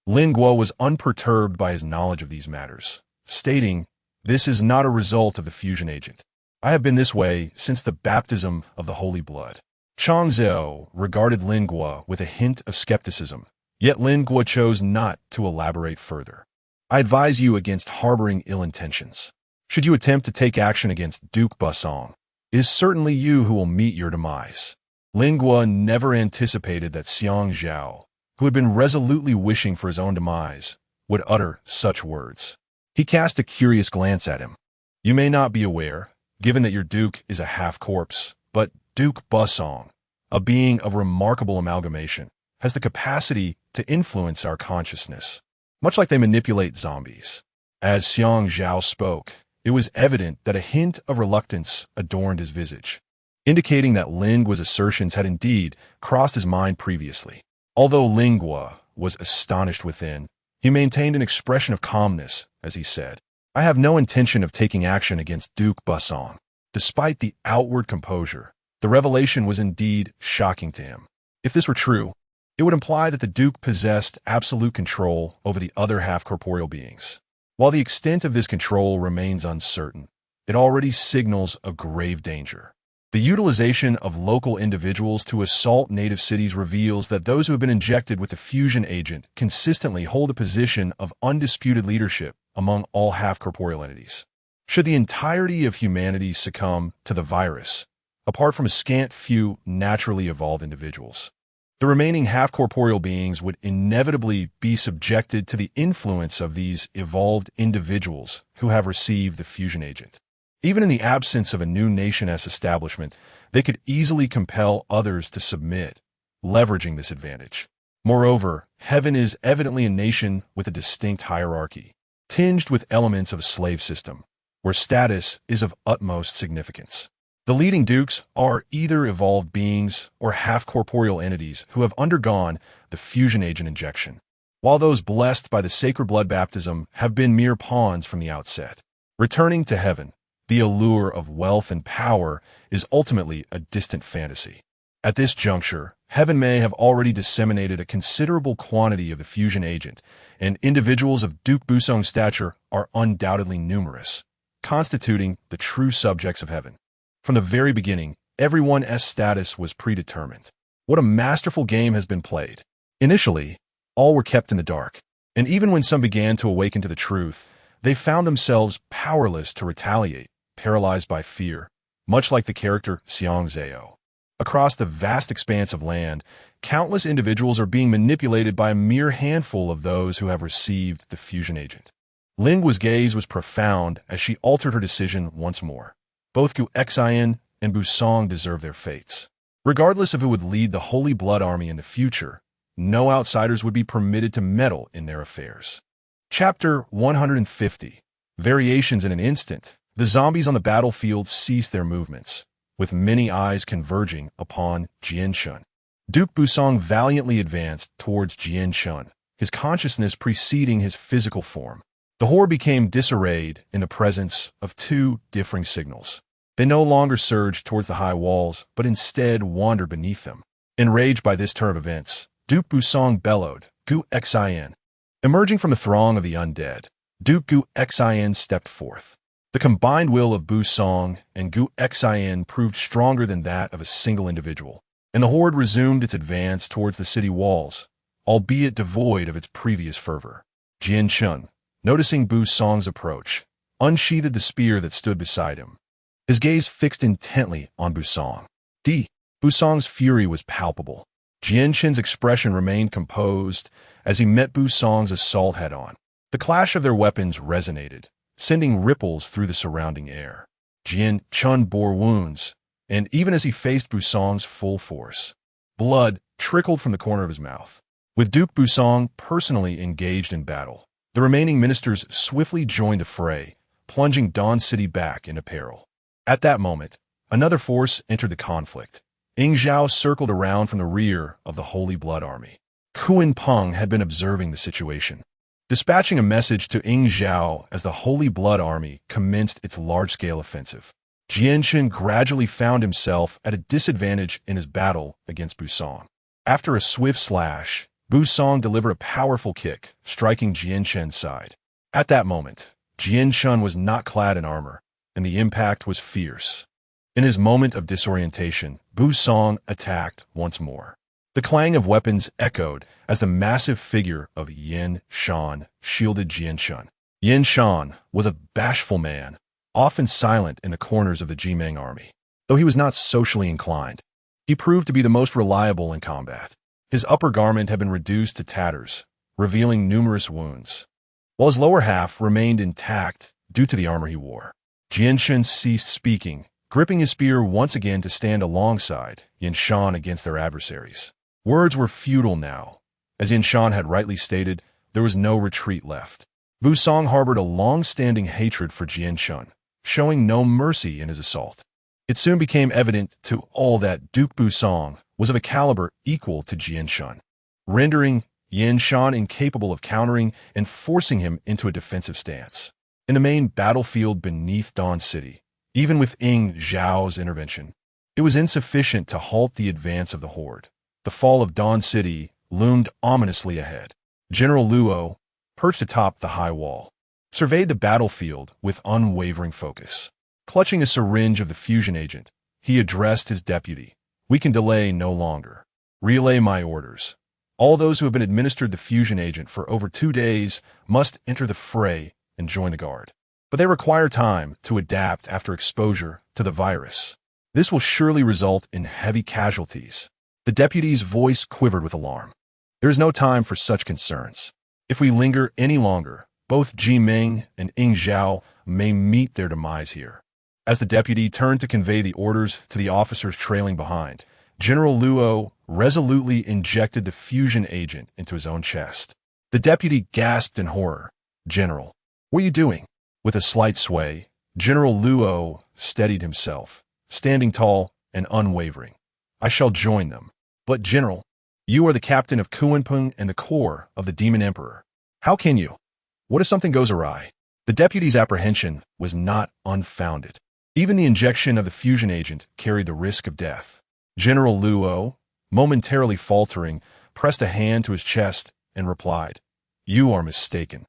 Speaker 1: Lin Guo was unperturbed by his knowledge of these matters, stating, "This is not a result of the fusion agent. I have been this way since the baptism of the Holy Blood." Chang Zhou regarded Lin Guo with a hint of skepticism, yet Lin Guo chose not to elaborate further. "I advise you against harboring ill intentions. Should you attempt to take action against Duke Busong, it is certainly you who will meet your demise." Lin Guo never anticipated that Xiang Zhao, who had been resolutely wishing for his own demise, would utter such words. He cast a curious glance at him. "You may not be aware, given that your Duke is a half-corpse, but Duke Busong, a being of remarkable amalgamation, has the capacity to influence our consciousness, much like they manipulate zombies." As Xiang Zhao spoke, it was evident that a hint of reluctance adorned his visage, indicating that Lin Guo's assertions had indeed crossed his mind previously. Although Lin Guo was astonished within, he maintained an expression of calmness as he said, "I have no intention of taking action against Duke Busong." Despite the outward composure, the revelation was indeed shocking to him. If this were true, it would imply that the Duke possessed absolute control over the other half-corporeal beings. While the extent of this control remains uncertain, it already signals a grave danger. The The utilization of local individuals to assault native cities reveals that those who have been injected with the fusion agent consistently hold a position of undisputed leadership among all half-corporeal entities. Should the entirety of humanity succumb to the virus, apart from a scant few naturally evolved individuals, the remaining half-corporeal beings would inevitably be subjected to the influence of these evolved individuals who have received the fusion agent. Even in the absence of a new nation-S establishment, they could easily compel others to submit, leveraging this advantage. Moreover, heaven is evidently a nation with a distinct hierarchy, tinged with elements of a slave system, where status is of utmost significance. The leading dukes are either evolved beings or half-corporeal entities who have undergone the fusion agent injection, while those blessed by the sacred blood baptism have been mere pawns from the outset. Returning to heaven, the allure of wealth and power is ultimately a distant fantasy. At this juncture, heaven may have already disseminated a considerable quantity of the fusion agent, and individuals of Duke Busong's stature are undoubtedly numerous, constituting the true subjects of heaven. From the very beginning, everyone's status was predetermined. What a masterful game has been played. Initially, all were kept in the dark, and even when some began to awaken to the truth, they found themselves powerless to retaliate, paralyzed by fear, much like the character Xiang Zhao. Across the vast expanse of land, countless individuals are being manipulated by a mere handful of those who have received the fusion agent. Linggua's gaze was profound as she altered her decision once more. Both Gu Xian and Busong deserve their fates. Regardless of who would lead the Holy Blood Army in the future, no outsiders would be permitted to meddle in their affairs. Chapter 150. Variations in an instant. The zombies on the battlefield ceased their movements, with many eyes converging upon Jianshun. Duke Busong valiantly advanced towards Jianshun, his consciousness preceding his physical form. The horde became disarrayed in the presence of two differing signals. They no longer surged towards the high walls, but instead wandered beneath them. Enraged by this turn of events, Duke Busong bellowed, Gu Xian. Emerging from the throng of the undead, Duke Gu Xian stepped forth. The combined will of Busong and Gu Xian proved stronger than that of a single individual, and the horde resumed its advance towards the city walls, albeit devoid of its previous fervor. Jianshun, noticing Busong's approach, unsheathed the spear that stood beside him. His gaze fixed intently on Busong. Busong's fury was palpable. Jianshun's expression remained composed as he met Busong's assault head-on. The clash of their weapons resonated, sending ripples through the surrounding air. Jianshun bore wounds, and even as he faced Busong's full force, blood trickled from the corner of his mouth. With Duke Busong personally engaged in battle, the remaining ministers swiftly joined the fray, plunging Dawn City back into peril. At that moment, another force entered the conflict. Ying Zhao circled around from the rear of the Holy Blood Army. Kuan Peng had been observing the situation. Dispatching a message to Ying Zhao as the Holy Blood Army commenced its large-scale offensive, Jianshun gradually found himself at a disadvantage in his battle against Busong. After a swift slash, Busong delivered a powerful kick, striking Jianshun's side. At that moment, Jianshun was not clad in armor, and the impact was fierce. In his moment of disorientation, Busong attacked once more. The clang of weapons echoed as the massive figure of Yin Shan shielded Jianshun. Yin Shan was a bashful man, often silent in the corners of the Jimeng army. Though he was not socially inclined, he proved to be the most reliable in combat. His upper garment had been reduced to tatters, revealing numerous wounds, while his lower half remained intact due to the armor he wore. Jianshun ceased speaking, gripping his spear once again to stand alongside Yin Shan against their adversaries. Words were futile now. As Yin Shan had rightly stated, there was no retreat left. Busong harbored a long-standing hatred for Jianshun, showing no mercy in his assault. It soon became evident to all that Duke Busong was of a caliber equal to Jianshun, rendering Yin Shan incapable of countering and forcing him into a defensive stance. In the main battlefield beneath Dawn City, even with Ying Zhao's intervention, it was insufficient to halt the advance of the horde. The fall of Dawn City loomed ominously ahead. General Luo, perched atop the high wall, surveyed the battlefield with unwavering focus. Clutching a syringe of the fusion agent, he addressed his deputy. We can delay no longer. Relay my orders. All those who have been administered the fusion agent for over 2 days must enter the fray and join the guard. But they require time to adapt after exposure to the virus. This will surely result in heavy casualties. The deputy's voice quivered with alarm. There is no time for such concerns. If we linger any longer, both Ji Ming and Ying Zhao may meet their demise here. As the deputy turned to convey the orders to the officers trailing behind, General Luo resolutely injected the fusion agent into his own chest. The deputy gasped in horror. General, what are you doing? With a slight sway, General Luo steadied himself, standing tall and unwavering. I shall join them. But General, you are the captain of Kunpeng and the core of the Demon Emperor. How can you? What if something goes awry? The deputy's apprehension was not unfounded. Even the injection of the fusion agent carried the risk of death. General Luo, momentarily faltering, pressed a hand to his chest and replied, You are mistaken.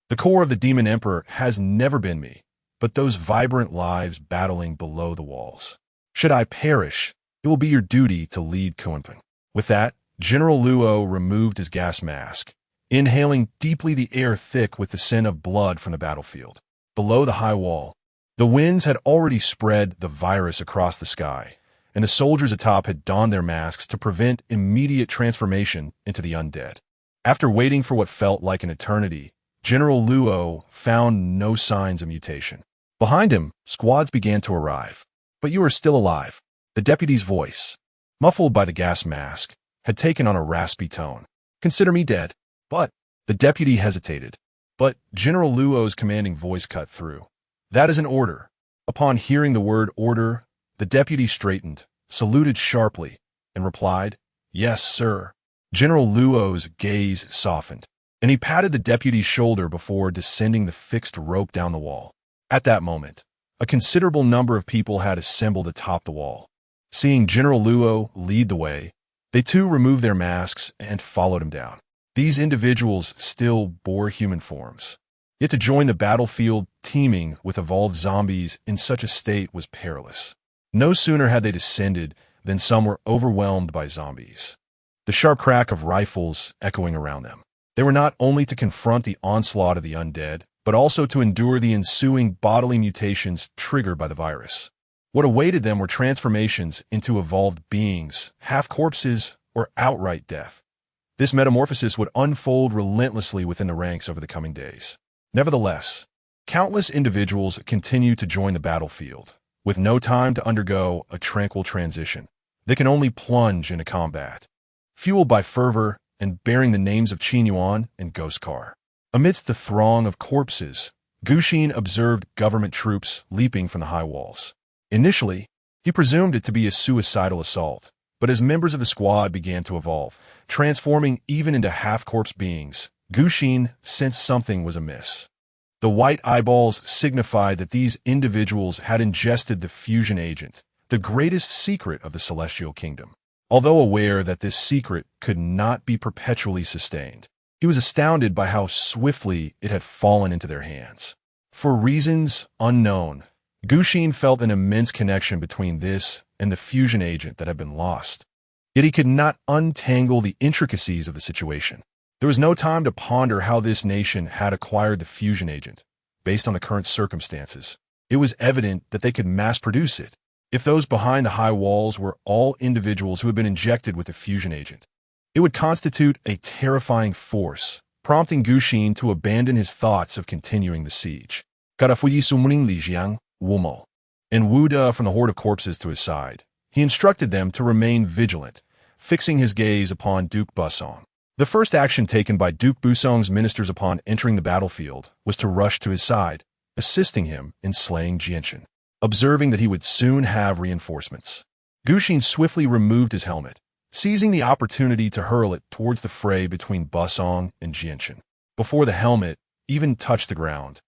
Speaker 1: The core of the Demon Emperor has never been me, but those vibrant lives battling below the walls. Should I perish, it will be your duty to lead Kunpeng. With that, General Luo removed his gas mask, inhaling deeply the air thick with the scent of blood from the battlefield. Below the high wall, the winds had already spread the virus across the sky, and the soldiers atop had donned their masks to prevent immediate transformation into the undead. After waiting for what felt like an eternity, General Luo found no signs of mutation. Behind him, squads began to arrive. But you are still alive. The deputy's voice, muffled by the gas mask, had taken on a raspy tone. Consider me dead. But the deputy hesitated. But General Luo's commanding voice cut through. That is an order. Upon hearing the word order, the deputy straightened, saluted sharply, and replied, Yes, sir. General Luo's gaze softened, and he patted the deputy's shoulder before descending the fixed rope down the wall. At that moment, a considerable number of people had assembled atop the wall. Seeing General Luo lead the way, they too removed their masks and followed him down. These individuals still bore human forms. Yet to join the battlefield teeming with evolved zombies in such a state was perilous. No sooner had they descended than some were overwhelmed by zombies, the sharp crack of rifles echoing around them. They were not only to confront the onslaught of the undead, but also to endure the ensuing bodily mutations triggered by the virus. What awaited them were transformations into evolved beings, half corpses, or outright death. This metamorphosis would unfold relentlessly within the ranks over the coming days. Nevertheless, countless individuals continued to join the battlefield, with no time to undergo a tranquil transition. They can only plunge into combat, fueled by fervor and bearing the names of Qin Yuan and Ghost Car. Amidst the throng of corpses, Guxin observed government troops leaping from the high walls. Initially, he presumed it to be a suicidal assault, but as members of the squad began to evolve, transforming even into half-corpse beings, Guxin sensed something was amiss. The white eyeballs signified that these individuals had ingested the fusion agent, the greatest secret of the Celestial Kingdom. Although aware that this secret could not be perpetually sustained, he was astounded by how swiftly it had fallen into their hands. For reasons unknown, Guxin felt an immense connection between this and the fusion agent that had been lost. Yet he could not untangle the intricacies of the situation. There was no time to ponder how this nation had acquired the fusion agent. Based on the current circumstances, it was evident that they could mass-produce it. If those behind the high walls were all individuals who had been injected with the fusion agent, it would constitute a terrifying force, prompting Guxin to abandon his thoughts of continuing the siege. Karafuyi sumring li jiang, wumo. And Wu De from the horde of corpses to his side. He instructed them to remain vigilant, fixing his gaze upon Duke Busong. The first action taken by Duke Busong's ministers upon entering the battlefield was to rush to his side, assisting him in slaying Jianshan. Observing that he would soon have reinforcements, Guxin swiftly removed his helmet, seizing the opportunity to hurl it towards the fray between Busong and Jianshan. Before the helmet even touched the ground,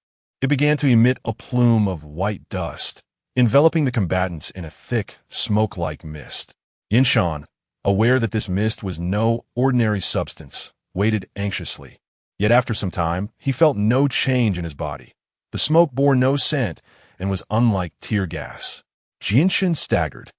Speaker 1: it began to emit a plume of white dust, enveloping the combatants in a thick, smoke-like mist. Jianshan, aware that this mist was no ordinary substance, waited anxiously. Yet after some time, he felt no change in his body. The smoke bore no scent and was unlike tear gas. Jianshan staggered,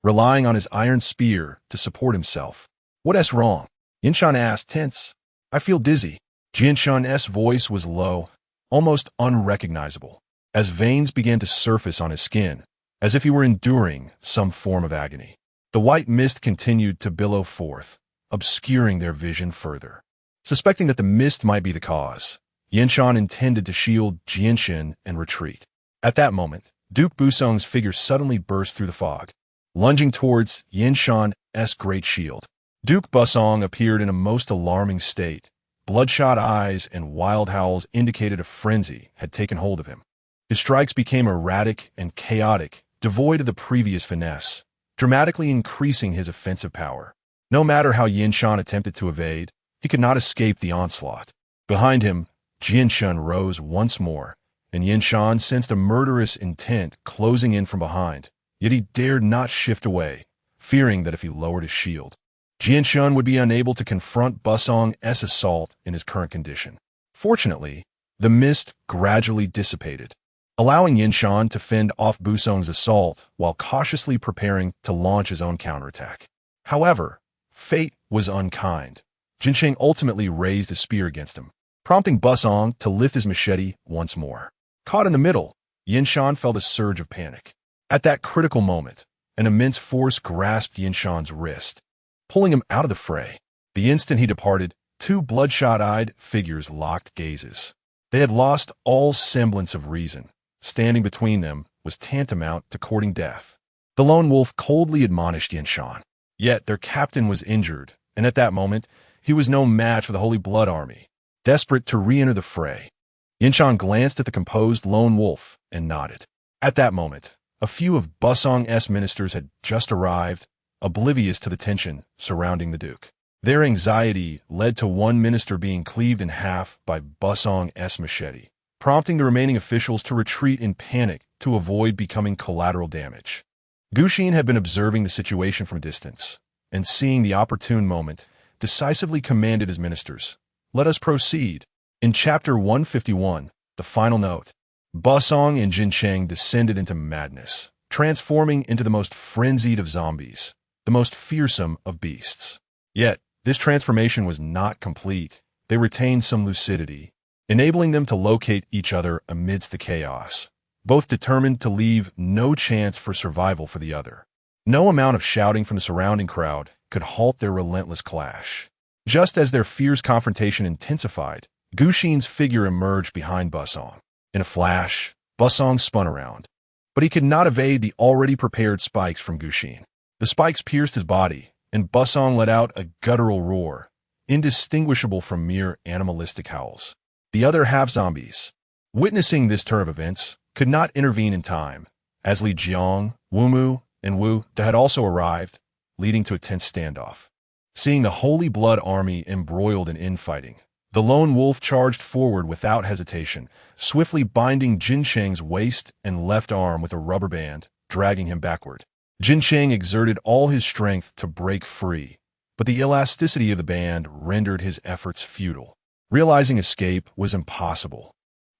Speaker 1: relying on his iron spear to support himself. "What's wrong?" Yinshan asked, tense. "I feel dizzy." Jinshan's voice was low, almost unrecognizable, as veins began to surface on his skin, as if he were enduring some form of agony. The white mist continued to billow forth, obscuring their vision further. Suspecting that the mist might be the cause, Yinshan intended to shield Jinshin and retreat. At that moment, Duke Busong's figure suddenly burst through the fog, lunging towards Yinshan's great shield. Duke Busong appeared in a most alarming state. Bloodshot eyes and wild howls indicated a frenzy had taken hold of him. His strikes became erratic and chaotic, devoid of the previous finesse, dramatically increasing his offensive power. No matter how Yinshan attempted to evade, he could not escape the onslaught. Behind him, Jinshan rose once more, and Yinshan sensed a murderous intent closing in from behind, yet he dared not shift away, fearing that if he lowered his shield, Jinshan would be unable to confront Busong's assault in his current condition. Fortunately, the mist gradually dissipated, allowing Yinshan to fend off Busong's assault while cautiously preparing to launch his own counterattack. However, fate was unkind. Jinshan ultimately raised his spear against him, prompting Busong to lift his machete once more. Caught in the middle, Yinshan felt a surge of panic. At that critical moment, an immense force grasped Yinshan's wrist, pulling him out of the fray. The instant he departed, two bloodshot-eyed figures locked gazes. They had lost all semblance of reason. Standing between them was tantamount to courting death. The lone wolf coldly admonished Yinshan. Yet their captain was injured, and at that moment, he was no match for the Holy Blood Army. Desperate to re-enter the fray, Yinshan glanced at the composed lone wolf and nodded. At that moment, a few of Busong's ministers had just arrived, oblivious to the tension surrounding the Duke. Their anxiety led to one minister being cleaved in half by Busong's machete, prompting the remaining officials to retreat in panic to avoid becoming collateral damage. Gushin had been observing the situation from a distance, and seeing the opportune moment, decisively commanded his ministers, "Let us proceed." In Chapter 151, the final note, Busong and Jinshan descended into madness, transforming into the most frenzied of zombies, the most fearsome of beasts. Yet, this transformation was not complete. They retained some lucidity, enabling them to locate each other amidst the chaos, both determined to leave no chance for survival for the other. No amount of shouting from the surrounding crowd could halt their relentless clash. Just as their fierce confrontation intensified, Gushin's figure emerged behind Busong. In a flash, Busong spun around, but he could not evade the already prepared spikes from Gushin. The spikes pierced his body, and Busong let out a guttural roar, indistinguishable from mere animalistic howls. The other half-zombies, witnessing this turn of events, could not intervene in time, as Li Jiang, Wumu, and Wu had also arrived, leading to a tense standoff. Seeing the Holy Blood Army embroiled in infighting, the lone wolf charged forward without hesitation, swiftly binding Jinshan's waist and left arm with a rubber band, dragging him backward. Jinshan exerted all his strength to break free, but the elasticity of the band rendered his efforts futile. Realizing escape was impossible,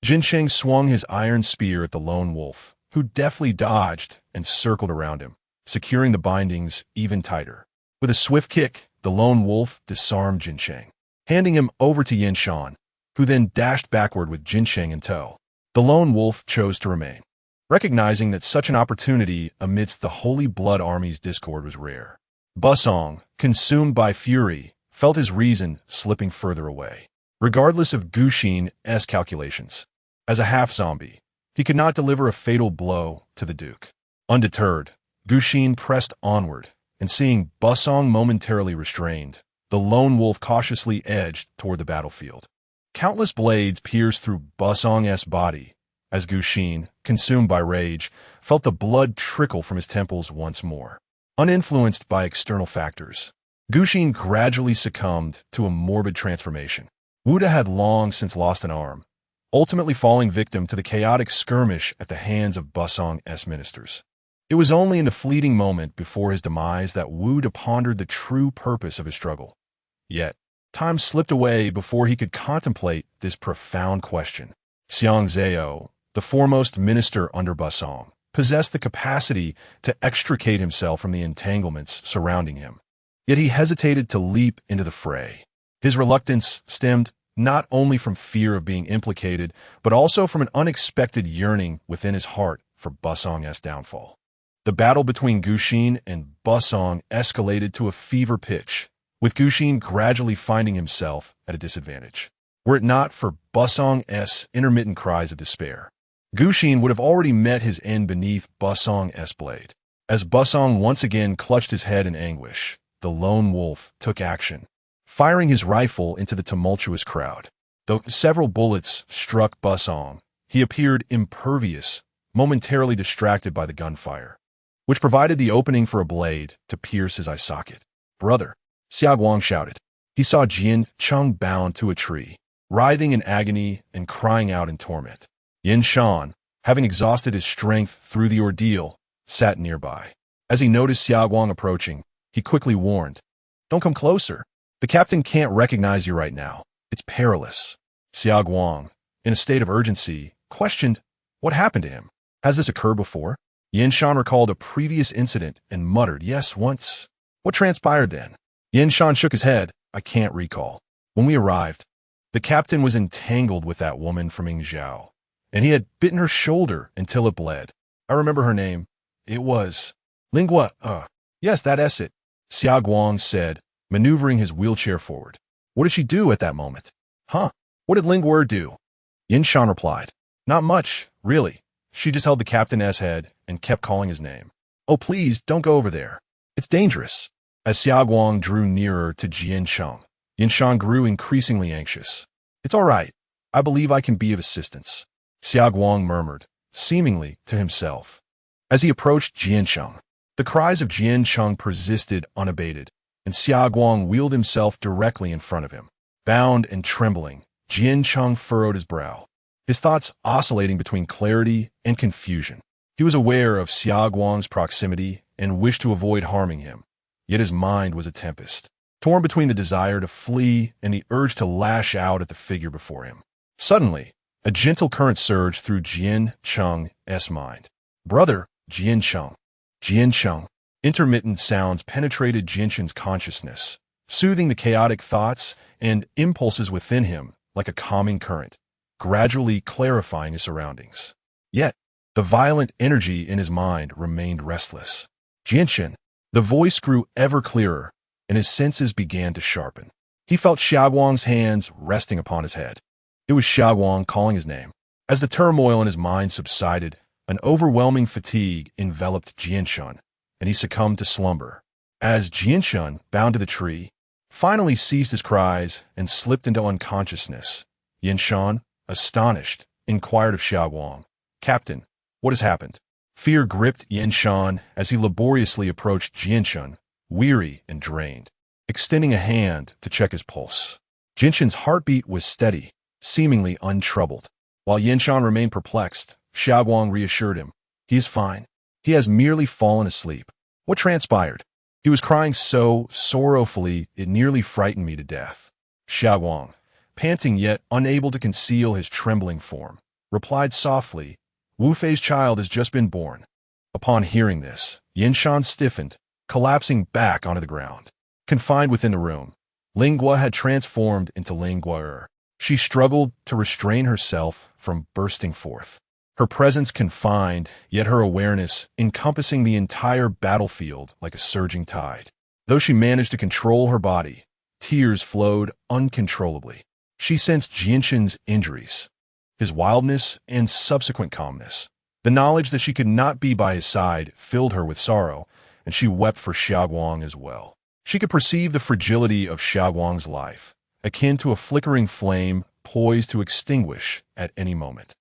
Speaker 1: Jinshan swung his iron spear at the lone wolf, who deftly dodged and circled around him, securing the bindings even tighter. With a swift kick, the lone wolf disarmed Jinshan, handing him over to Yinshan, who then dashed backward with Jinshan in tow. The lone wolf chose to remain, recognizing that such an opportunity amidst the Holy Blood Army's discord was rare. Busong, consumed by fury, felt his reason slipping further away. Regardless of Gushin's calculations, as a half-zombie, he could not deliver a fatal blow to the Duke. Undeterred, Gushin pressed onward, and seeing Busong momentarily restrained, the lone wolf cautiously edged toward the battlefield. Countless blades pierced through Busong's body, as Gushin, consumed by rage, felt the blood trickle from his temples once more. Uninfluenced by external factors, Gushin gradually succumbed to a morbid transformation. Wuda had long since lost an arm, ultimately falling victim to the chaotic skirmish at the hands of Busong's ministers. It was only in the fleeting moment before his demise that Wuda pondered the true purpose of his struggle. Yet, time slipped away before he could contemplate this profound question. Xiang Zhao, the foremost minister under Busong, possessed the capacity to extricate himself from the entanglements surrounding him. Yet he hesitated to leap into the fray. His reluctance stemmed not only from fear of being implicated, but also from an unexpected yearning within his heart for Busong's downfall. The battle between Guxin and Busong escalated to a fever pitch, with Guxin gradually finding himself at a disadvantage. Were it not for Busong's intermittent cries of despair, Guxin would have already met his end beneath Busong's blade. As Busong once again clutched his head in anguish, the lone wolf took action, firing his rifle into the tumultuous crowd. Though several bullets struck Busong, he appeared impervious, momentarily distracted by the gunfire, which provided the opening for a blade to pierce his eye socket. "Brother," Xiaoguang shouted. He saw Jian Cheng bound to a tree, writhing in agony and crying out in torment. Yin Shan, having exhausted his strength through the ordeal, sat nearby. As he noticed Xiaoguang approaching, he quickly warned, "Don't come closer. The captain can't recognize you right now. It's perilous." Xiaoguang, in a state of urgency, questioned, "What happened to him? Has this occurred before?" Yin Shan recalled a previous incident and muttered, "Yes, once." "What transpired then?" Yin Shan shook his head. "I can't recall. When we arrived, the captain was entangled with that woman from Yingzhou, and he had bitten her shoulder until it bled. I remember her name. It was Lingua. Yes, that's it," Xiaoguang said, maneuvering his wheelchair forward. "What did she do at that moment?" "Huh? What did Lingua do?" Yin Shan replied, "Not much, really. She just held the captain's head and kept calling his name. Oh, please, don't go over there. It's dangerous." As Xiaoguang drew nearer to Jian Cheng, Yin Shan grew increasingly anxious. "It's all right. I believe I can be of assistance," Xiaoguang murmured, seemingly to himself. As he approached Jian Cheng, the cries of Jian Cheng persisted unabated, and Xiaoguang wheeled himself directly in front of him. Bound and trembling, Jian Cheng furrowed his brow, his thoughts oscillating between clarity and confusion. He was aware of Xiaoguang's proximity and wished to avoid harming him, yet his mind was a tempest, torn between the desire to flee and the urge to lash out at the figure before him. Suddenly, a gentle current surged through Jian Cheng's mind. "Brother, Jian Cheng." Jian Cheng. Intermittent sounds penetrated Jinshin's consciousness, soothing the chaotic thoughts and impulses within him like a calming current, gradually clarifying his surroundings. Yet, the violent energy in his mind remained restless. "Jinshin." The voice grew ever clearer, and his senses began to sharpen. He felt Xiaoguang's hands resting upon his head. It was Xiaoguang calling his name. As the turmoil in his mind subsided, an overwhelming fatigue enveloped Jinshin, and he succumbed to slumber. As Jinshin, bound to the tree, finally ceased his cries and slipped into unconsciousness, Yinshan, astonished, inquired of Xiaoguang, "Captain, what has happened?" Fear gripped Yinshan as he laboriously approached Jinshin, weary and drained, extending a hand to check his pulse. Jinshin's heartbeat was steady, seemingly untroubled. While Yinshan remained perplexed, Xiaoguang reassured him, "He is fine. He has merely fallen asleep." "What transpired?" "He was crying so sorrowfully it nearly frightened me to death." Xiaoguang, panting yet unable to conceal his trembling form, replied softly, "Wu Fei's child has just been born." Upon hearing this, Yinshan stiffened, collapsing back onto the ground. Confined within the room, Lingua had transformed into Lingua. She struggled to restrain herself from bursting forth. Her presence confined, yet her awareness encompassing the entire battlefield like a surging tide. Though she managed to control her body, tears flowed uncontrollably. She sensed Jinshin's injuries, his wildness and subsequent calmness. The knowledge that she could not be by his side filled her with sorrow, and she wept for Xiaoguang as well. She could perceive the fragility of Xiaoguang's life, akin to a flickering flame poised to extinguish at any moment.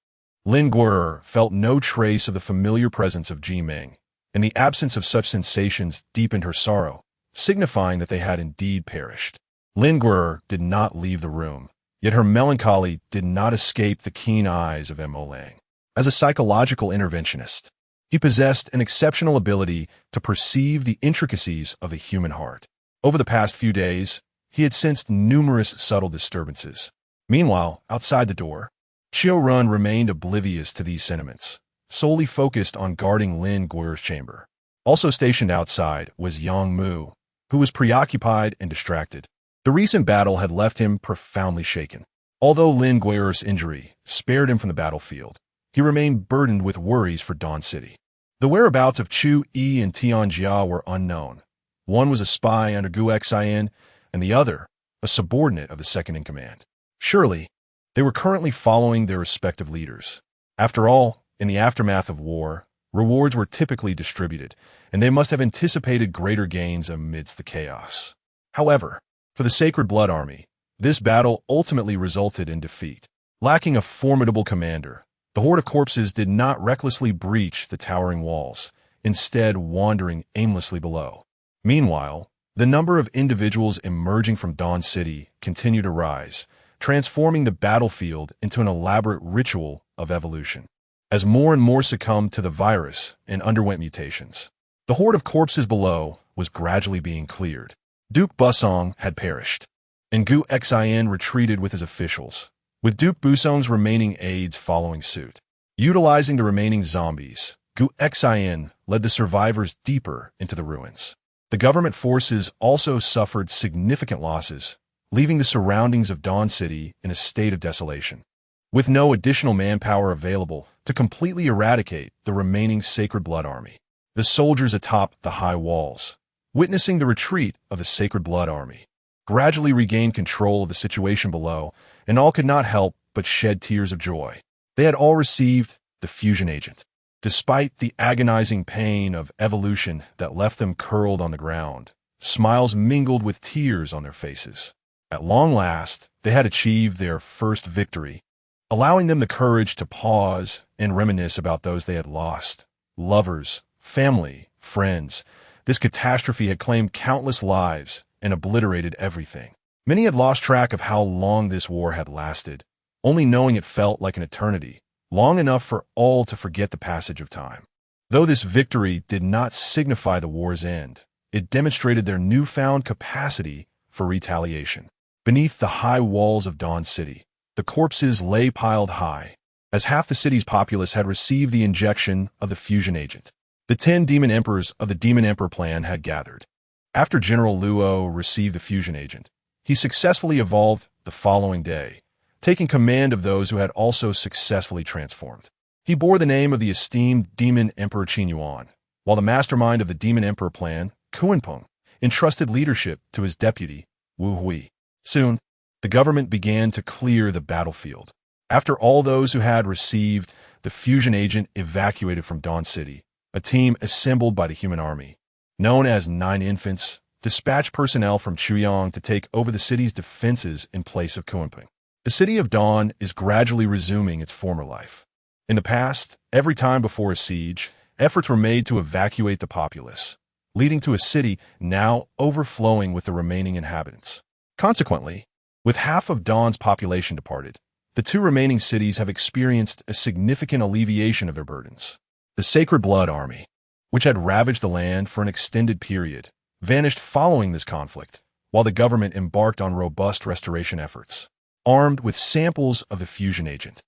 Speaker 1: Lin Guo'er felt no trace of the familiar presence of Ji Ming, and the absence of such sensations deepened her sorrow, signifying that they had indeed perished. Lin Guo'er did not leave the room, yet her melancholy did not escape the keen eyes of Mo Lang. As a psychological interventionist, he possessed an exceptional ability to perceive the intricacies of the human heart. Over the past few days, he had sensed numerous subtle disturbances. Meanwhile, outside the door, Qiu Run remained oblivious to these sentiments, solely focused on guarding Lin Guoyer's chamber. Also stationed outside was Yang Mu, who was preoccupied and distracted. The recent battle had left him profoundly shaken. Although Lin Guoyer's injury spared him from the battlefield, he remained burdened with worries for Dawn City. The whereabouts of Chu Yi and Tian Jia were unknown. One was a spy under Gu Xian, and the other, a subordinate of the second-in-command. Surely, they were currently following their respective leaders. After all, in the aftermath of war, rewards were typically distributed, and they must have anticipated greater gains amidst the chaos. However, for the Sacred Blood Army, this battle ultimately resulted in defeat. Lacking a formidable commander, the horde of corpses did not recklessly breach the towering walls, instead wandering aimlessly below. Meanwhile, the number of individuals emerging from Dawn City continued to rise, transforming the battlefield into an elaborate ritual of evolution. As more and more succumbed to the virus and underwent mutations, the horde of corpses below was gradually being cleared. Duke Busong had perished, and Gu Xian retreated with his officials, with Duke Busong's remaining aides following suit. Utilizing the remaining zombies, Gu Xian led the survivors deeper into the ruins. The government forces also suffered significant losses, leaving the surroundings of Dawn City in a state of desolation. With no additional manpower available to completely eradicate the remaining Sacred Blood Army, the soldiers atop the high walls, witnessing the retreat of the Sacred Blood Army, gradually regained control of the situation below, and all could not help but shed tears of joy. They had all received the fusion agent. Despite the agonizing pain of evolution that left them curled on the ground, smiles mingled with tears on their faces. At long last, they had achieved their first victory, allowing them the courage to pause and reminisce about those they had lost. Lovers, family, friends. This catastrophe had claimed countless lives and obliterated everything. Many had lost track of how long this war had lasted, only knowing it felt like an eternity, long enough for all to forget the passage of time. Though this victory did not signify the war's end, it demonstrated their newfound capacity for retaliation. Beneath the high walls of Dawn City, the corpses lay piled high, as half the city's populace had received the injection of the fusion agent. The 10 demon emperors of the Demon Emperor plan had gathered. After General Luo received the fusion agent, he successfully evolved the following day, taking command of those who had also successfully transformed. He bore the name of the esteemed Demon Emperor Qin Yuan, while the mastermind of the Demon Emperor plan, Kuanpeng, entrusted leadership to his deputy, Wu Hui. Soon, the government began to clear the battlefield. After all those who had received the fusion agent evacuated from Dawn City, a team assembled by the human army, known as 9 Infants, dispatched personnel from Chuyang to take over the city's defenses in place of Kuanping. The city of Dawn is gradually resuming its former life. In the past, every time before a siege, efforts were made to evacuate the populace, leading to a city now overflowing with the remaining inhabitants. Consequently, with half of Dawn's population departed, the 2 remaining cities have experienced a significant alleviation of their burdens. The Sacred Blood Army, which had ravaged the land for an extended period, vanished following this conflict, while the government embarked on robust restoration efforts. Armed with samples of the fusion agent,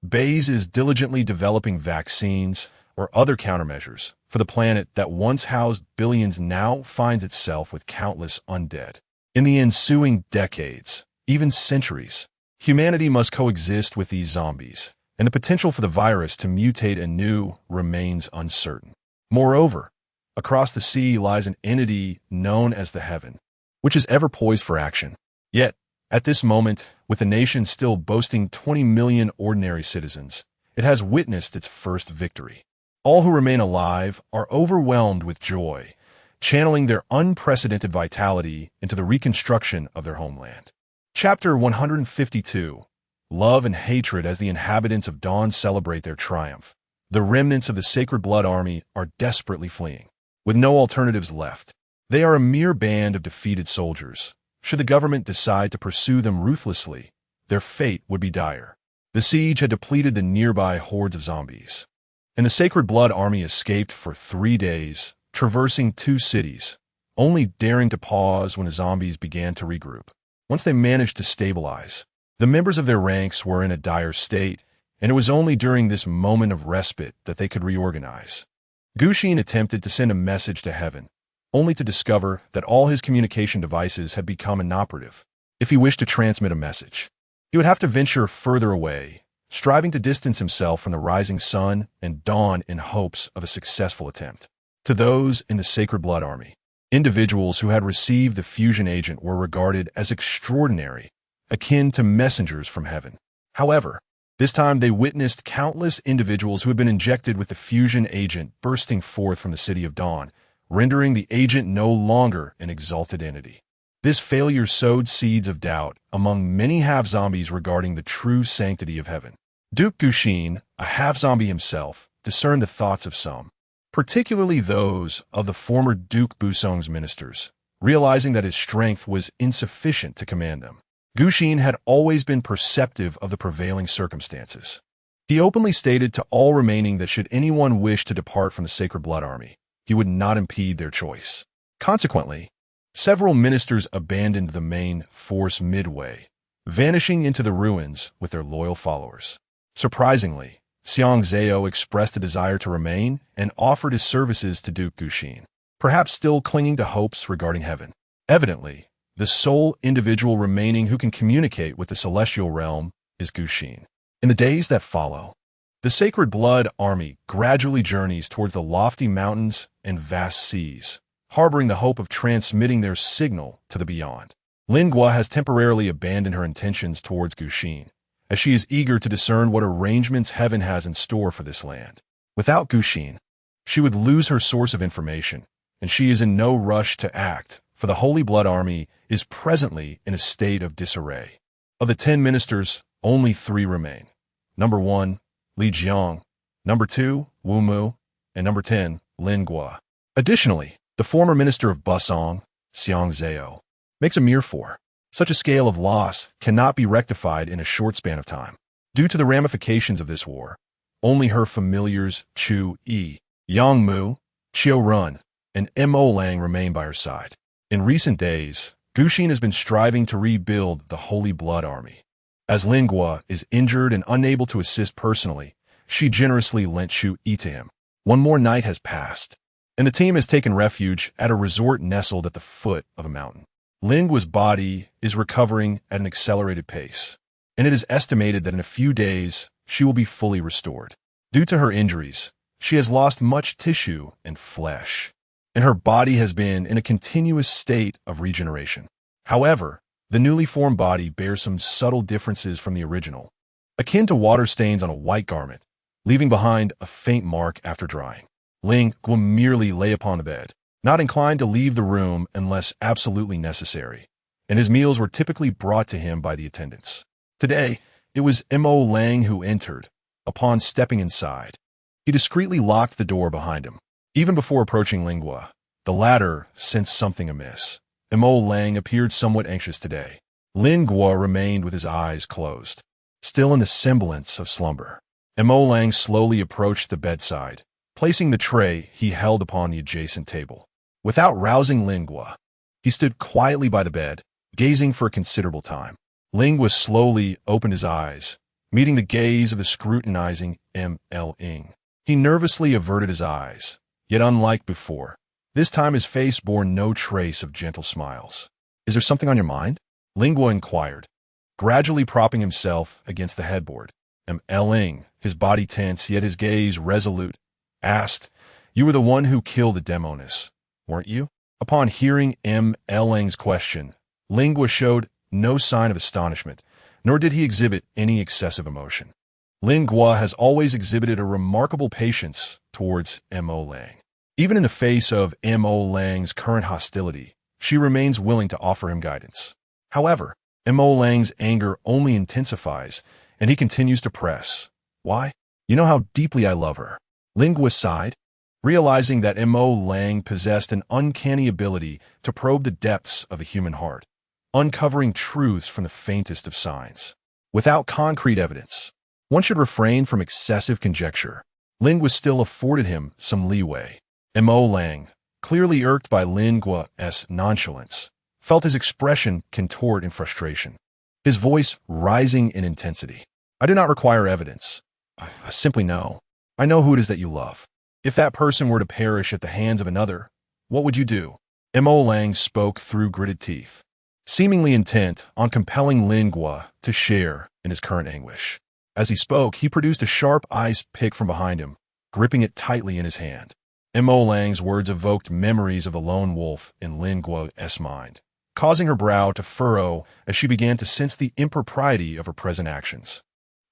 Speaker 1: Baze is diligently developing vaccines or other countermeasures for the planet that once housed billions now finds itself with countless undead. In the ensuing decades, even centuries, humanity must coexist with these zombies, and the potential for the virus to mutate anew remains uncertain. Moreover, across the sea lies an entity known as the Heaven, which is ever poised for action. Yet, at this moment, with the nation still boasting 20 million ordinary citizens, it has witnessed its first victory. All who remain alive are overwhelmed with joy, channeling their unprecedented vitality into the reconstruction of their homeland. Chapter 152. Love and hatred as the inhabitants of Dawn celebrate their triumph. The remnants of the Sacred Blood Army are desperately fleeing, with no alternatives left. They are a mere band of defeated soldiers. Should the government decide to pursue them ruthlessly, their fate would be dire. The siege had depleted the nearby hordes of zombies, and the Sacred Blood Army escaped for 3 days, traversing 2 cities, only daring to pause when the zombies began to regroup. Once they managed to stabilize, the members of their ranks were in a dire state, and it was only during this moment of respite that they could reorganize. Guxin attempted to send a message to heaven, only to discover that all his communication devices had become inoperative. If he wished to transmit a message, he would have to venture further away, striving to distance himself from the rising sun and dawn in hopes of a successful attempt. To those in the Sacred Blood Army, individuals who had received the fusion agent were regarded as extraordinary, akin to messengers from heaven. However, this time they witnessed countless individuals who had been injected with the fusion agent bursting forth from the City of Dawn, rendering the agent no longer an exalted entity. This failure sowed seeds of doubt among many half-zombies regarding the true sanctity of heaven. Duke Guxin, a half-zombie himself, discerned the thoughts of some, particularly those of the former Duke Busong's ministers, realizing that his strength was insufficient to command them. Guxin had always been perceptive of the prevailing circumstances. He openly stated to all remaining that should anyone wish to depart from the Sacred Blood Army, he would not impede their choice. Consequently, several ministers abandoned the main force midway, vanishing into the ruins with their loyal followers. Surprisingly, Xiang Zhao expressed a desire to remain and offered his services to Duke Guxin, perhaps still clinging to hopes regarding heaven. Evidently, the sole individual remaining who can communicate with the celestial realm is Guxin. In the days that follow, the Sacred Blood Army gradually journeys towards the lofty mountains and vast seas, harboring the hope of transmitting their signal to the beyond. Lingua has temporarily abandoned her intentions towards Guxin, as she is eager to discern what arrangements heaven has in store for this land. Without Guxin, she would lose her source of information, and she is in no rush to act, for the Holy Blood Army is presently in a state of disarray. Of the 10 ministers, only 3 remain. Number 1, Li Jiang. Number 2, Wu Mu. And number 10, Lingua. Additionally, the former minister of Busong, Xiang Zhao, makes a mere 4. Such a scale of loss cannot be rectified in a short span of time. Due to the ramifications of this war, only her familiars Chu Yi, Yang Mu, Qiu Run, and Mo Lang remain by her side. In recent days, Guxin has been striving to rebuild the Holy Blood Army. As Lingua is injured and unable to assist personally, she generously lent Chu Yi to him. One more night has passed, and the team has taken refuge at a resort nestled at the foot of a mountain. Lingua's body is recovering at an accelerated pace, and it is estimated that in a few days she will be fully restored. Due to her injuries, she has lost much tissue and flesh, and her body has been in a continuous state of regeneration. However, the newly formed body bears some subtle differences from the original, akin to water stains on a white garment, leaving behind a faint mark after drying. Lingua merely lay upon the bed, not inclined to leave the room unless absolutely necessary, and his meals were typically brought to him by the attendants. Today, it was Mo Lang who entered. Upon stepping inside, he discreetly locked the door behind him. Even before approaching Lingua, the latter sensed something amiss. Mo Lang appeared somewhat anxious today. Lingua remained with his eyes closed, still in the semblance of slumber. Mo Lang slowly approached the bedside, placing the tray he held upon the adjacent table. Without rousing Lingua, he stood quietly by the bed, gazing for a considerable time. Lingua slowly opened his eyes, meeting the gaze of the scrutinizing M.L. Ing. He nervously averted his eyes, yet unlike before, this time his face bore no trace of gentle smiles. "Is there something on your mind?" Lingua inquired, gradually propping himself against the headboard. M.L. Ing, his body tense yet his gaze resolute, asked, "You were the one who killed the Demoness, weren't you?" Upon hearing M.L. Ing's question, Lingua showed no sign of astonishment, nor did he exhibit any excessive emotion. Lingua has always exhibited a remarkable patience towards M.O. Lang. Even in the face of M.O. Lang's current hostility, she remains willing to offer him guidance. However, M.O. Lang's anger only intensifies, and he continues to press. "Why? You know how deeply I love her." Lingua sighed, realizing that M.O. Lang possessed an uncanny ability to probe the depths of the human heart, uncovering truths from the faintest of signs. Without concrete evidence, one should refrain from excessive conjecture. Lingua still afforded him some leeway. M.O. Lang, clearly irked by Lingua's nonchalance, felt his expression contort in frustration, his voice rising in intensity. "I do not require evidence. I simply know. I know who it is that you love. If that person were to perish at the hands of another, what would you do? Mo Lang spoke through gritted teeth, seemingly intent on compelling Lin Guo to share in his current anguish. As he spoke, he produced a sharp ice pick from behind him, gripping it tightly in his hand. Mo Lang's words evoked memories of the lone wolf in Lin Guo's mind, causing her brow to furrow as she began to sense the impropriety of her present actions.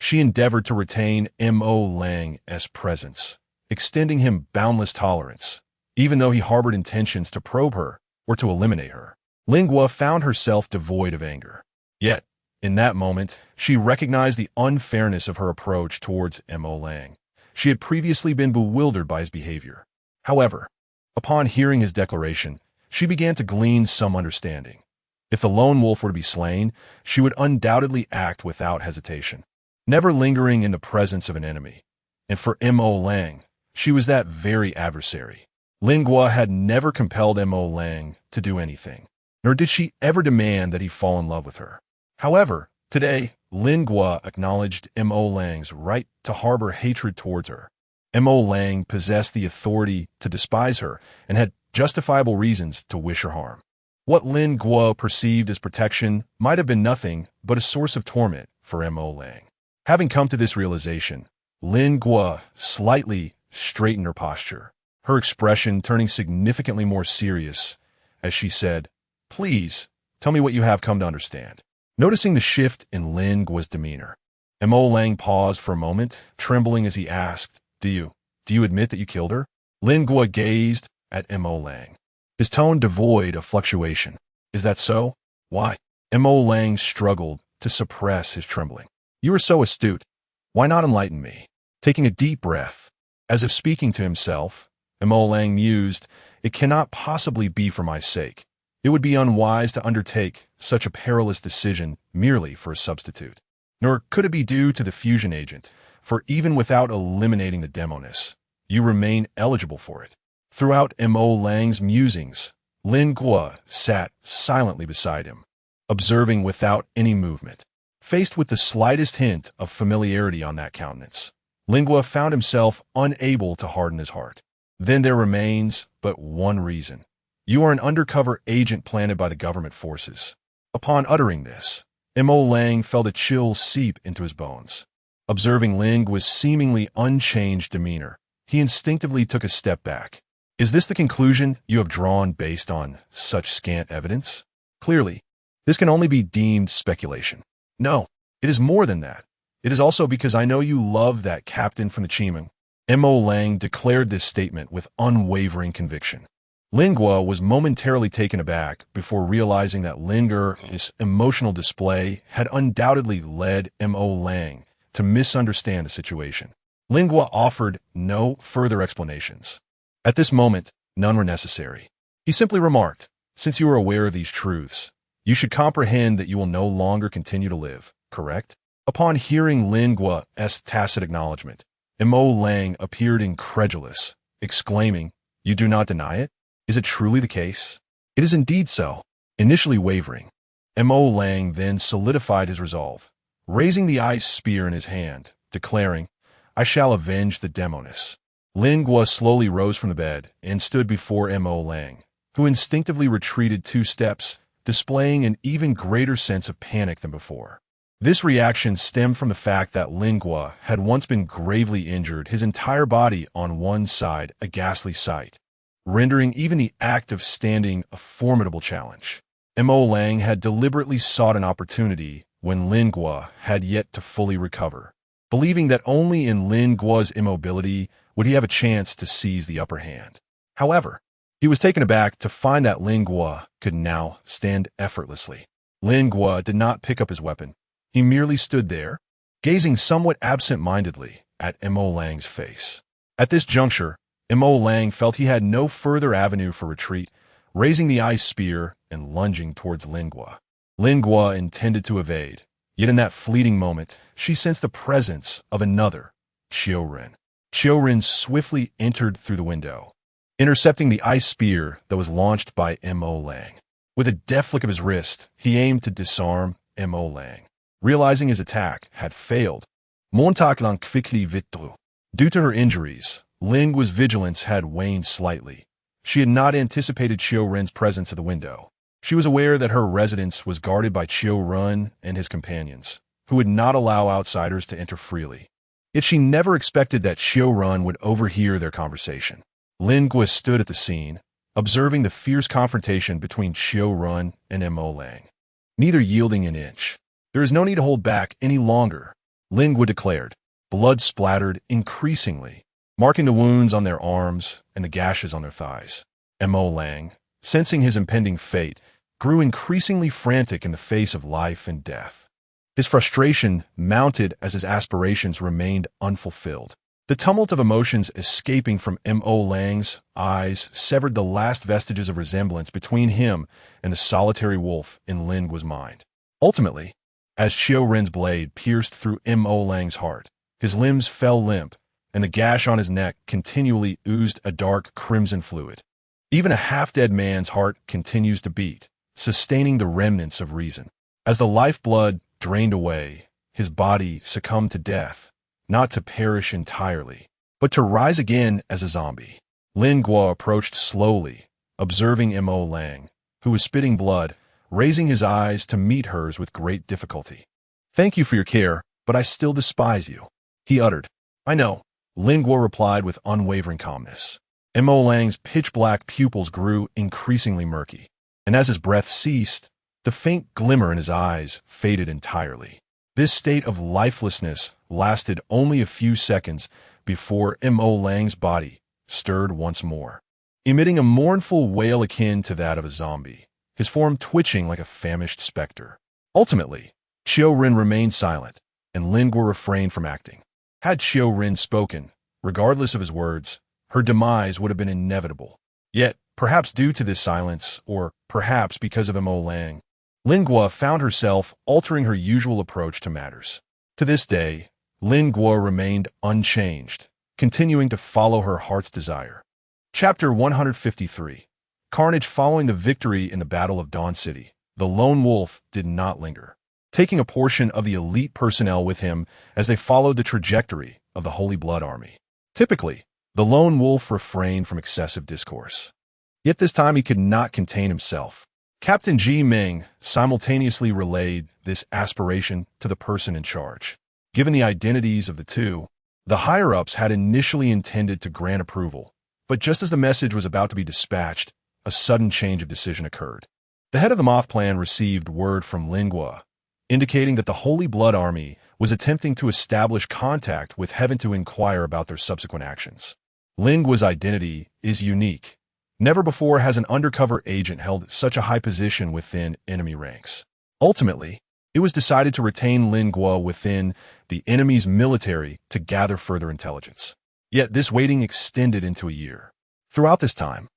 Speaker 1: She endeavored to retain Mo Lang's presence, extending him boundless tolerance, even though he harbored intentions to probe her or to eliminate her. Lin Guo found herself devoid of anger. Yet, in that moment, she recognized the unfairness of her approach towards Mo Lang. She had previously been bewildered by his behavior. However, upon hearing his declaration, she began to glean some understanding. If the lone wolf were to be slain, she would undoubtedly act without hesitation, never lingering in the presence of an enemy. And for Mo Lang, she was that very adversary. Lin Guo had never compelled Mo Lang to do anything, nor did she ever demand that he fall in love with her. However, today, Lin Guo acknowledged Mo Lang's right to harbor hatred towards her. Mo Lang possessed the authority to despise her and had justifiable reasons to wish her harm. What Lin Guo perceived as protection might have been nothing but a source of torment for Mo Lang. Having come to this realization, Lin Guo slightly straightened her posture, her expression turning significantly more serious as she said, "Please, tell me what you have come to understand." Noticing the shift in Lin Guo's demeanor, Mo Lang paused for a moment, trembling as he asked, Do you admit that you killed her?" Lin Guo gazed at Mo Lang, his tone devoid of fluctuation. "Is that so? Why?" Mo Lang struggled to suppress his trembling. "You are so astute. Why not enlighten me?" Taking a deep breath, as if speaking to himself, Mo Lang mused, "It cannot possibly be for my sake. It would be unwise to undertake such a perilous decision merely for a substitute. Nor could it be due to the fusion agent, for even without eliminating the demoness, you remain eligible for it." Throughout Mo Lang's musings, Lin Guo sat silently beside him, observing without any movement. Faced with the slightest hint of familiarity on that countenance, Lin Guo found himself unable to harden his heart. "Then there remains but one reason. You are an undercover agent planted by the government forces." Upon uttering this, Mo Lang felt a chill seep into his bones. Observing Lin Guo's seemingly unchanged demeanor, he instinctively took a step back. "Is this the conclusion you have drawn based on such scant evidence? Clearly, this can only be deemed speculation." "No, it is more than that. It is also because I know you love that captain from the Chiming." Mo Lang declared this statement with unwavering conviction. Lin Guo was momentarily taken aback before realizing that Lin Guo's emotional display had undoubtedly led Mo Lang to misunderstand the situation. Lin Guo offered no further explanations. At this moment, none were necessary. He simply remarked, "Since you are aware of these truths, you should comprehend that you will no longer continue to live, correct?" Upon hearing Lin Guo's tacit acknowledgement, Mo Lang appeared incredulous, exclaiming, "You do not deny it? Is it truly the case?" "It is indeed so." Initially wavering, Mo Lang then solidified his resolve, raising the ice spear in his hand, declaring, "I shall avenge the demoness." Lin Guo slowly rose from the bed and stood before Mo Lang, who instinctively retreated 2 steps, displaying an even greater sense of panic than before. This reaction stemmed from the fact that Lin Guo had once been gravely injured, his entire body on one side a ghastly sight, rendering even the act of standing a formidable challenge. Mo Lang had deliberately sought an opportunity when Lin Guo had yet to fully recover, believing that only in Lin Guo's immobility would he have a chance to seize the upper hand. However, he was taken aback to find that Lin Guo could now stand effortlessly. Lin Guo did not pick up his weapon. He merely stood there, gazing somewhat absent-mindedly at Mo Lang's face. At this juncture, Mo Lang felt he had no further avenue for retreat, raising the ice spear and lunging towards Lin Guo. Lin Guo intended to evade, yet in that fleeting moment, she sensed the presence of another, Qiuren. Qiuren swiftly entered through the window, intercepting the ice spear that was launched by Mo Lang. With a deft flick of his wrist, he aimed to disarm Mo Lang. Realizing his attack had failed, Montauk lang quickly vitru. Due to her injuries, Lingwa's vigilance had waned slightly. She had not anticipated Xiao-Ren's presence at the window. She was aware that her residence was guarded by Xiao-Ren and his companions, who would not allow outsiders to enter freely. Yet she never expected that Xiao-Ren would overhear their conversation. Lingwa stood at the scene, observing the fierce confrontation between Xiao-Ren and Mo Lang. Neither yielding an inch. "There is no need to hold back any longer," Lingwa declared. Blood splattered increasingly, marking the wounds on their arms and the gashes on their thighs. Mo Lang, sensing his impending fate, grew increasingly frantic in the face of life and death. His frustration mounted as his aspirations remained unfulfilled. The tumult of emotions escaping from Mo Lang's eyes severed the last vestiges of resemblance between him and the solitary wolf in Lingwa's mind. Ultimately, as Xiao-Ren's blade pierced through Mo Lang's heart, his limbs fell limp, and the gash on his neck continually oozed a dark crimson fluid. Even a half-dead man's heart continues to beat, sustaining the remnants of reason. As the lifeblood drained away, his body succumbed to death, not to perish entirely, but to rise again as a zombie. Lingwa approached slowly, observing Mo Lang, who was spitting blood, raising his eyes to meet hers with great difficulty. "Thank you for your care, but I still despise you," he uttered. "I know," Lingwa replied with unwavering calmness. Mo Lang's pitch-black pupils grew increasingly murky, and as his breath ceased, the faint glimmer in his eyes faded entirely. This state of lifelessness lasted only a few seconds before Mo Lang's body stirred once more, emitting a mournful wail akin to that of a zombie, his form twitching like a famished specter. Ultimately, Xiao-Ren remained silent, and Lingwa refrained from acting. Had Xiao-Ren spoken, regardless of his words, her demise would have been inevitable. Yet, perhaps due to this silence, or perhaps because of Mo Lang, Lingwa found herself altering her usual approach to matters. To this day, Lingwa remained unchanged, continuing to follow her heart's desire. Chapter 153. Carnage. Following the victory in the Battle of Dawn City, the lone wolf did not linger, taking a portion of the elite personnel with him as they followed the trajectory of the Holy Blood Army. Typically, the lone wolf refrained from excessive discourse. Yet this time he could not contain himself. Captain Ji Ming simultaneously relayed this aspiration to the person in charge. Given the identities of the two, the higher-ups had initially intended to grant approval, but just as the message was about to be dispatched, a sudden change of decision occurred. The head of the Moth Plan received word from Lingwa, indicating that the Holy Blood Army was attempting to establish contact with Heaven to inquire about their subsequent actions. Lingwa's identity is unique. Never before has an undercover agent held such a high position within enemy ranks. Ultimately, it was decided to retain Lingwa within the enemy's military to gather further intelligence. Yet this waiting extended into a year. Throughout this time,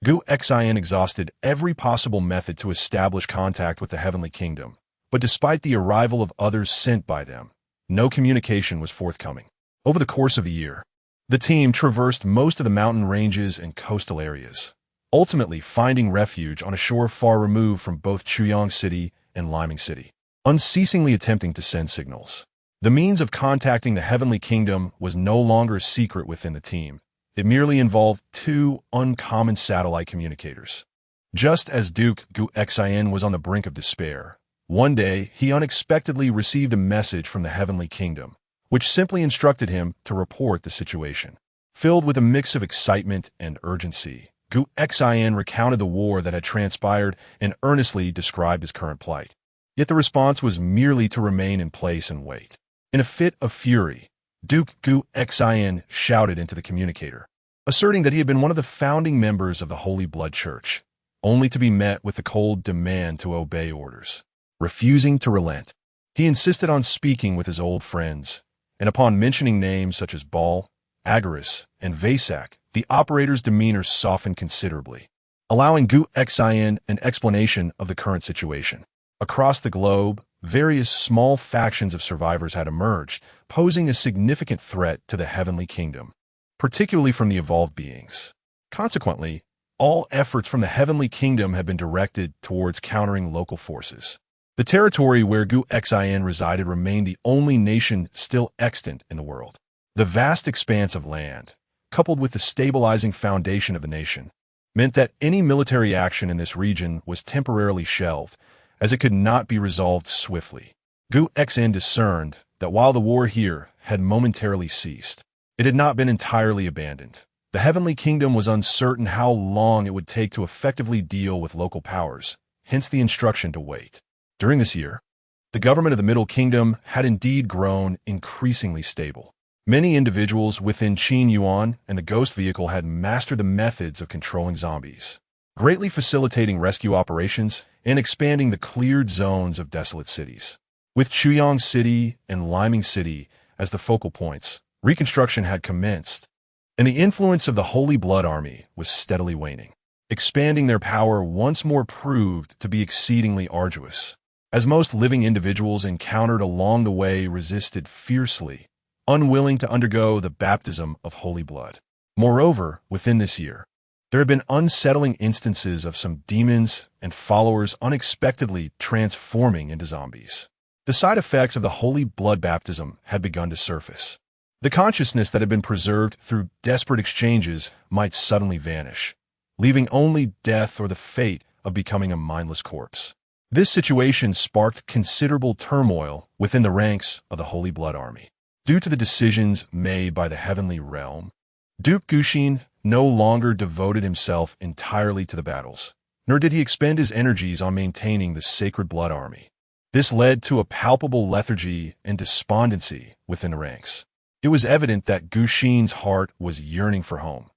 Speaker 1: Gu Xin exhausted every possible method to establish contact with the Heavenly Kingdom, but despite the arrival of others sent by them, no communication was forthcoming. Over the course of the year, the team traversed most of the mountain ranges and coastal areas, ultimately finding refuge on a shore far removed from both Chuyang City and Liming City, unceasingly attempting to send signals. The means of contacting the Heavenly Kingdom was no longer a secret within the team. It merely involved two uncommon satellite communicators. Just as Duke Gu Xin was on the brink of despair, one day he unexpectedly received a message from the Heavenly Kingdom, which simply instructed him to report the situation. Filled with a mix of excitement and urgency, Gu Xin recounted the war that had transpired and earnestly described his current plight. Yet the response was merely to remain in place and wait. In a fit of fury, Duke Gu Xin shouted into the communicator, asserting that he had been one of the founding members of the Holy Blood Church, only to be met with the cold demand to obey orders. Refusing to relent, he insisted on speaking with his old friends, and upon mentioning names such as Baal, Agaris, and Vasak, the operator's demeanor softened considerably, allowing Gu Xin an explanation of the current situation. Across the globe, various small factions of survivors had emerged, posing a significant threat to the Heavenly Kingdom, particularly from the evolved beings. Consequently, all efforts from the Heavenly Kingdom had been directed towards countering local forces. The territory where Gu Xin resided remained the only nation still extant in the world. The vast expanse of land, coupled with the stabilizing foundation of the nation, meant that any military action in this region was temporarily shelved, as it could not be resolved swiftly. Gu Xin discerned that while the war here had momentarily ceased, it had not been entirely abandoned. The Heavenly Kingdom was uncertain how long it would take to effectively deal with local powers, hence the instruction to wait. During this year, the government of the Middle Kingdom had indeed grown increasingly stable. Many individuals within Qin Yuan and the Ghost Vehicle had mastered the methods of controlling zombies, greatly facilitating rescue operations and expanding the cleared zones of desolate cities. With Chuyang City and Liming City as the focal points, reconstruction had commenced, and the influence of the Holy Blood Army was steadily waning. Expanding their power once more proved to be exceedingly arduous, as most living individuals encountered along the way resisted fiercely, unwilling to undergo the baptism of holy blood. Moreover, within this year, there had been unsettling instances of some demons and followers unexpectedly transforming into zombies. The side effects of the holy blood baptism had begun to surface. The consciousness that had been preserved through desperate exchanges might suddenly vanish, leaving only death or the fate of becoming a mindless corpse. This situation sparked considerable turmoil within the ranks of the Holy Blood Army. Due to the decisions made by the Heavenly Realm, Duke Guxin no longer devoted himself entirely to the battles, nor did he expend his energies on maintaining the Sacred Blood Army. This led to a palpable lethargy and despondency within the ranks. It was evident that Guxin's heart was yearning for home.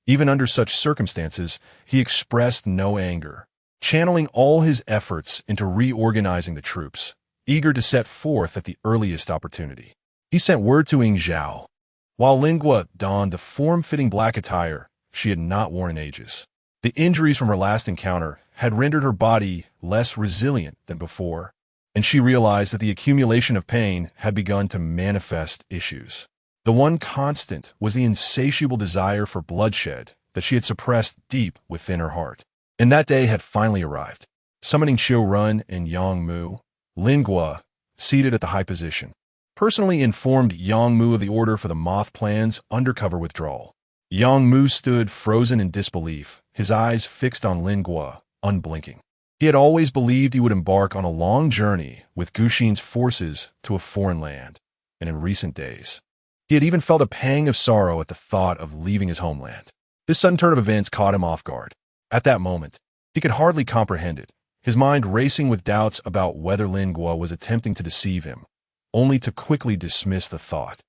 Speaker 1: Even under such circumstances, he expressed no anger, channeling all his efforts into reorganizing the troops, eager to set forth at the earliest opportunity. He sent word to Ying Zhao, while Lingua donned the form-fitting black attire she had not worn in ages. The injuries from her last encounter had rendered her body less resilient than before, and she realized that the accumulation of pain had begun to manifest issues. The one constant was the insatiable desire for bloodshed that she had suppressed deep within her heart. And that day had finally arrived. Summoning Xiu Run and Yang Mu, Lingua, seated at the high position, personally informed Yang Mu of the order for the Moth Plan's undercover withdrawal. Yang Mu stood frozen in disbelief, his eyes fixed on Lingua, unblinking. He had always believed he would embark on a long journey with Guxin's forces to a foreign land, and in recent days, he had even felt a pang of sorrow at the thought of leaving his homeland. This sudden turn of events caught him off guard. At that moment, he could hardly comprehend it, his mind racing with doubts about whether Lingua was attempting to deceive him, only to quickly dismiss the thought.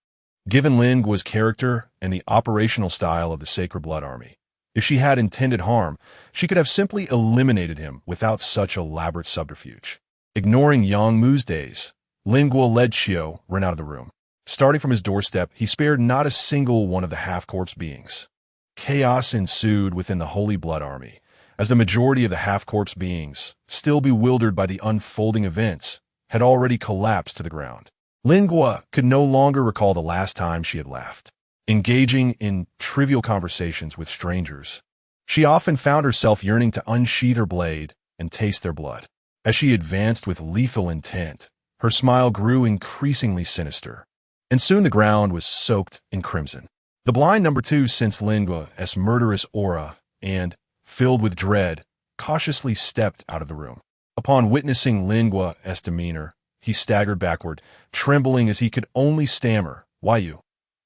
Speaker 1: Given Lingua's character and the operational style of the Sacred Blood Army, if she had intended harm, she could have simply eliminated him without such elaborate subterfuge. Ignoring Yang Mu's days, Lingua led Xiu Run out of the room. Starting from his doorstep, he spared not a single one of the half-corpse beings. Chaos ensued within the Holy Blood Army, as the majority of the half-corpse beings, still bewildered by the unfolding events, had already collapsed to the ground. Lingua could no longer recall the last time she had laughed. Engaging in trivial conversations with strangers, she often found herself yearning to unsheath her blade and taste their blood. As she advanced with lethal intent, her smile grew increasingly sinister, and soon the ground was soaked in crimson. The blind number 2 sensed Lingua's murderous aura and, filled with dread, cautiously stepped out of the room. Upon witnessing Lingua's demeanor, he staggered backward, trembling as he could only stammer, "Why you?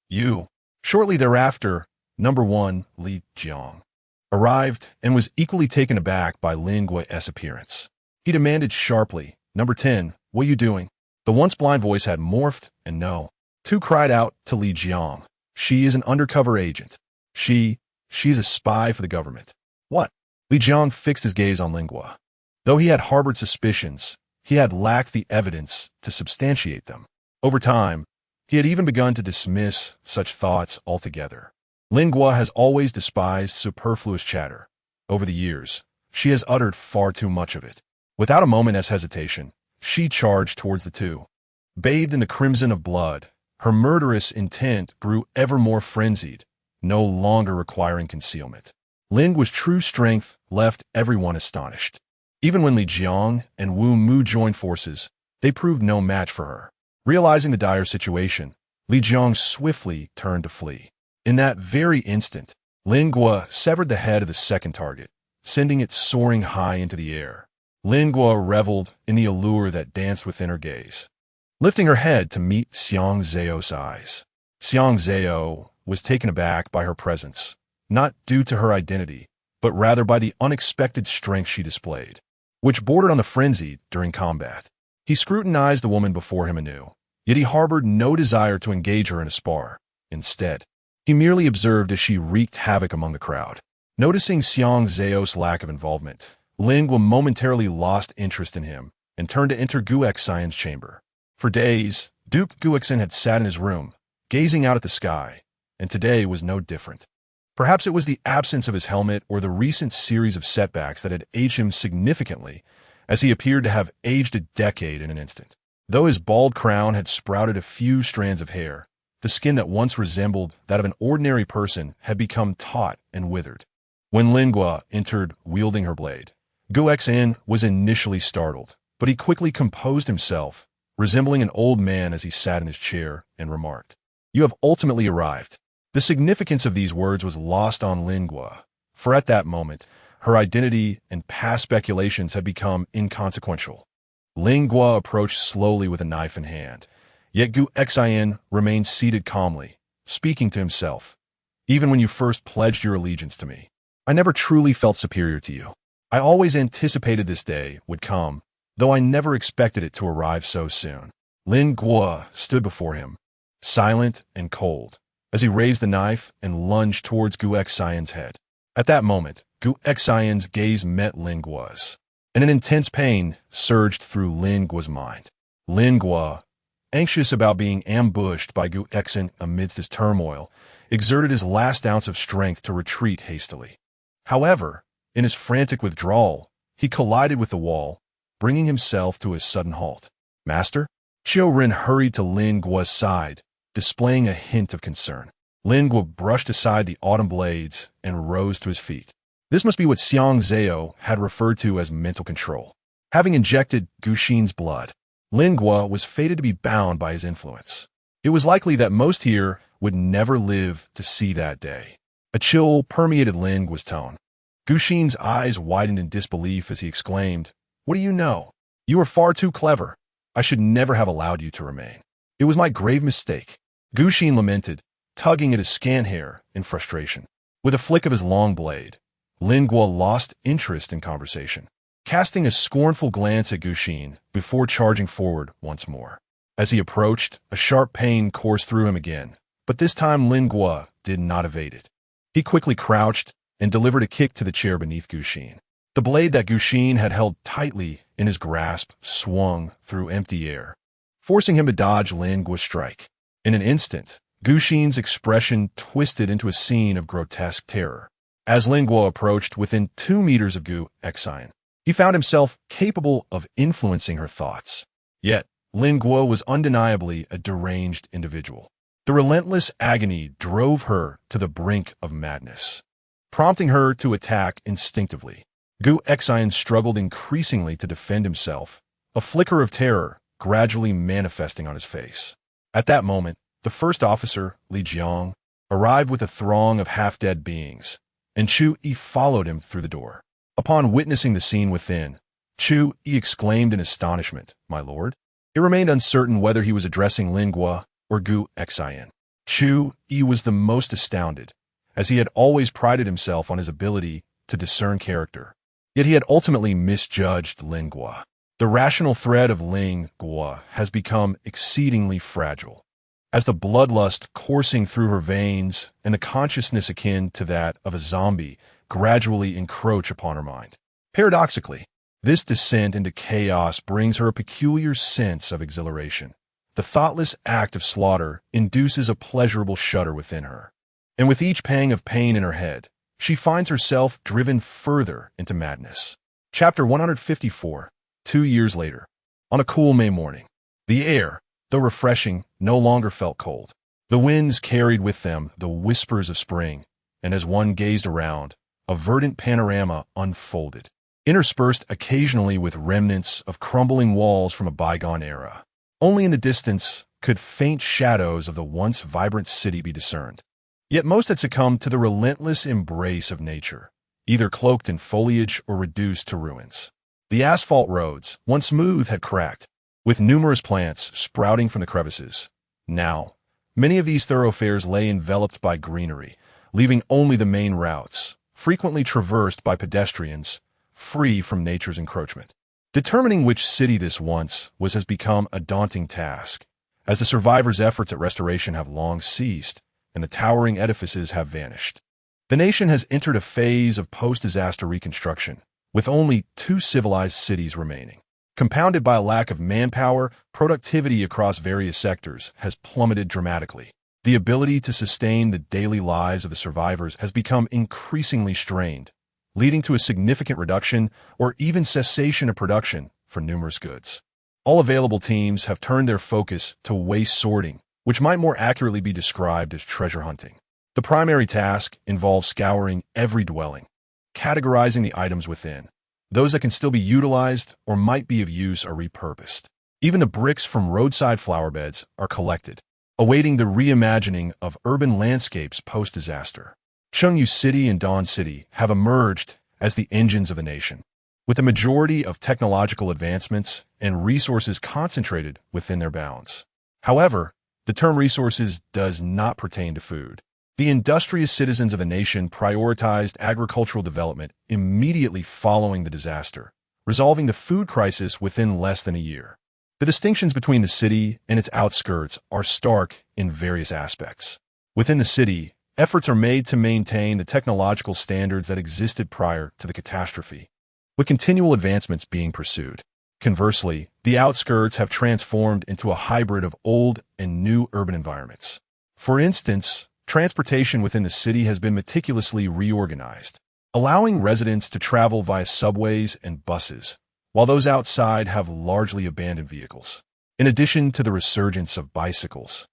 Speaker 1: You?" Shortly thereafter, number 1, Li Jiang, arrived and was equally taken aback by Lingua's appearance. He demanded sharply, "Number 10, what are you doing?" The once blind voice had morphed, and no. Two cried out to Li Jiang, "She is an undercover agent. She is a spy for the government." "What?" Li Jiang fixed his gaze on Lingua. Though he had harbored suspicions, he had lacked the evidence to substantiate them. Over time, he had even begun to dismiss such thoughts altogether. Lingua has always despised superfluous chatter. Over the years, she has uttered far too much of it. Without a moment's hesitation, she charged towards the two. Bathed in the crimson of blood, her murderous intent grew ever more frenzied, no longer requiring concealment. Lingua's true strength left everyone astonished. Even when Li Jiang and Wu Mu joined forces, they proved no match for her. Realizing the dire situation, Li Jiang swiftly turned to flee. In that very instant, Lin Guo severed the head of the second target, sending it soaring high into the air. Lin Guo reveled in the allure that danced within her gaze, lifting her head to meet Xiang Zhao's eyes. Xiang Zhao was taken aback by her presence, not due to her identity, but rather by the unexpected strength she displayed, which bordered on the frenzy during combat. He scrutinized the woman before him anew, yet he harbored no desire to engage her in a spar. Instead, he merely observed as she wreaked havoc among the crowd. Noticing Xiang Zhao's lack of involvement, Lin Guo momentarily lost interest in him and turned to enter Gu Xian's chamber. For days, Duke Gu Xian had sat in his room, gazing out at the sky, and today was no different. Perhaps it was the absence of his helmet or the recent series of setbacks that had aged him significantly, as he appeared to have aged a decade in an instant. Though his bald crown had sprouted a few strands of hair, the skin that once resembled that of an ordinary person had become taut and withered. When Lin Guo entered wielding her blade, Gu Xian was initially startled, but he quickly composed himself, resembling an old man as he sat in his chair, and remarked, "You have ultimately arrived." The significance of these words was lost on Lin Guo, for at that moment, her identity and past speculations had become inconsequential. Lin Guo approached slowly with a knife in hand, yet Gu Xian remained seated calmly, speaking to himself. "Even when you first pledged your allegiance to me, I never truly felt superior to you. I always anticipated this day would come, though I never expected it to arrive so soon." Lin Guo stood before him, silent and cold, as he raised the knife and lunged towards Gu Xian's head. At that moment, Gu Xian's gaze met Lin Guo's, and an intense pain surged through Lin Guo's mind. Lin Guo, anxious about being ambushed by Gu Xian amidst his turmoil, exerted his last ounce of strength to retreat hastily. However, in his frantic withdrawal, he collided with the wall, bringing himself to a sudden halt. "Master?" Xiao Ren hurried to Lin Guo's side, displaying a hint of concern. Lin Guo brushed aside the autumn blades and rose to his feet. This must be what Xiang Zhao had referred to as mental control. Having injected Gu Xin's blood, Lin Guo was fated to be bound by his influence. It was likely that most here would never live to see that day. A chill permeated Lin Guo's tone. Gu Xin's eyes widened in disbelief as he exclaimed, "What do you know? You are far too clever. I should never have allowed you to remain. It was my grave mistake." Gu Xin lamented, tugging at his scant hair in frustration. With a flick of his long blade, Lin Guo lost interest in conversation, casting a scornful glance at Gu Xin before charging forward once more. As he approached, a sharp pain coursed through him again, but this time Lin Guo did not evade it. He quickly crouched and delivered a kick to the chair beneath Gu Xin. The blade that Gu Xin had held tightly in his grasp swung through empty air, forcing him to dodge Lin Guo's strike. In an instant, Gu Xin's expression twisted into a scene of grotesque terror. As Lin Guo approached within 2 meters of Gu Xian, he found himself capable of influencing her thoughts. Yet, Lin Guo was undeniably a deranged individual. The relentless agony drove her to the brink of madness, prompting her to attack instinctively. Gu Xian struggled increasingly to defend himself, a flicker of terror gradually manifesting on his face. At that moment, the first officer, Li Jiang, arrived with a throng of half-dead beings, and Chu Yi followed him through the door. Upon witnessing the scene within, Chu Yi exclaimed in astonishment, "My lord?" It remained uncertain whether he was addressing Lin Guo or Gu Xian. Chu Yi was the most astounded, as he had always prided himself on his ability to discern character. Yet he had ultimately misjudged Lin Guo. The rational thread of Lin Guo has become exceedingly fragile, as the bloodlust coursing through her veins and the consciousness akin to that of a zombie gradually encroach upon her mind. Paradoxically, this descent into chaos brings her a peculiar sense of exhilaration. The thoughtless act of slaughter induces a pleasurable shudder within her, and with each pang of pain in her head, she finds herself driven further into madness. Chapter 154, 2 years later. On a cool May morning, the air, though refreshing, no longer felt cold. The winds carried with them the whispers of spring, and as one gazed around, a verdant panorama unfolded. interspersed occasionally with remnants of crumbling walls from a bygone era. Only in the distance could faint shadows of the once vibrant city be discerned. Yet most had succumbed to the relentless embrace of nature, either cloaked in foliage or reduced to ruins. The asphalt roads, once smooth, had cracked, with numerous plants sprouting from the crevices. Now, many of these thoroughfares lay enveloped by greenery, leaving only the main routes, frequently traversed by pedestrians, free from nature's encroachment. Determining which city this once was has become a daunting task, as the survivors' efforts at restoration have long ceased and the towering edifices have vanished. The nation has entered a phase of post-disaster reconstruction, with only 2 civilized cities remaining. Compounded by a lack of manpower, productivity across various sectors has plummeted dramatically. The ability to sustain the daily lives of the survivors has become increasingly strained, leading to a significant reduction or even cessation of production for numerous goods. All available teams have turned their focus to waste sorting, which might more accurately be described as treasure hunting. The primary task involves scouring every dwelling, categorizing the items within. Those that can still be utilized or might be of use are repurposed. Even the bricks from roadside flower beds are collected, awaiting the reimagining of urban landscapes post-disaster. Chengdu City and Dawn City have emerged as the engines of the nation, with the majority of technological advancements and resources concentrated within their bounds. However, the term resources does not pertain to food. The industrious citizens of the nation prioritized agricultural development immediately following the disaster, resolving the food crisis within less than a year. The distinctions between the city and its outskirts are stark in various aspects. Within the city, efforts are made to maintain the technological standards that existed prior to the catastrophe, with continual advancements being pursued. Conversely, the outskirts have transformed into a hybrid of old and new urban environments. For instance, transportation within the city has been meticulously reorganized, allowing residents to travel via subways and buses, while those outside have largely abandoned vehicles. In addition to the resurgence of bicycles,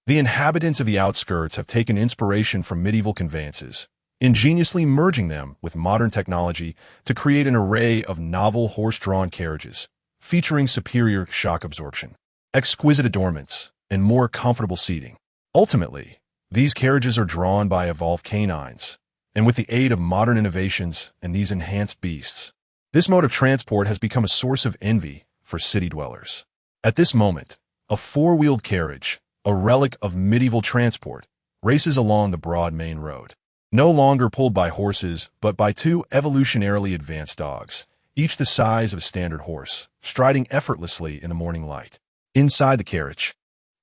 Speaker 1: the inhabitants of the outskirts have taken inspiration from medieval conveyances, ingeniously merging them with modern technology to create an array of novel horse-drawn carriages, featuring superior shock absorption, exquisite adornments, and more comfortable seating. Ultimately, these carriages are drawn by evolved canines, and with the aid of modern innovations and these enhanced beasts, this mode of transport has become a source of envy for city dwellers. At this moment, a 4-wheeled carriage, a relic of medieval transport, races along the broad main road, no longer pulled by horses but by 2 evolutionarily advanced dogs, each the size of a standard horse, striding effortlessly in the morning light. Inside the carriage,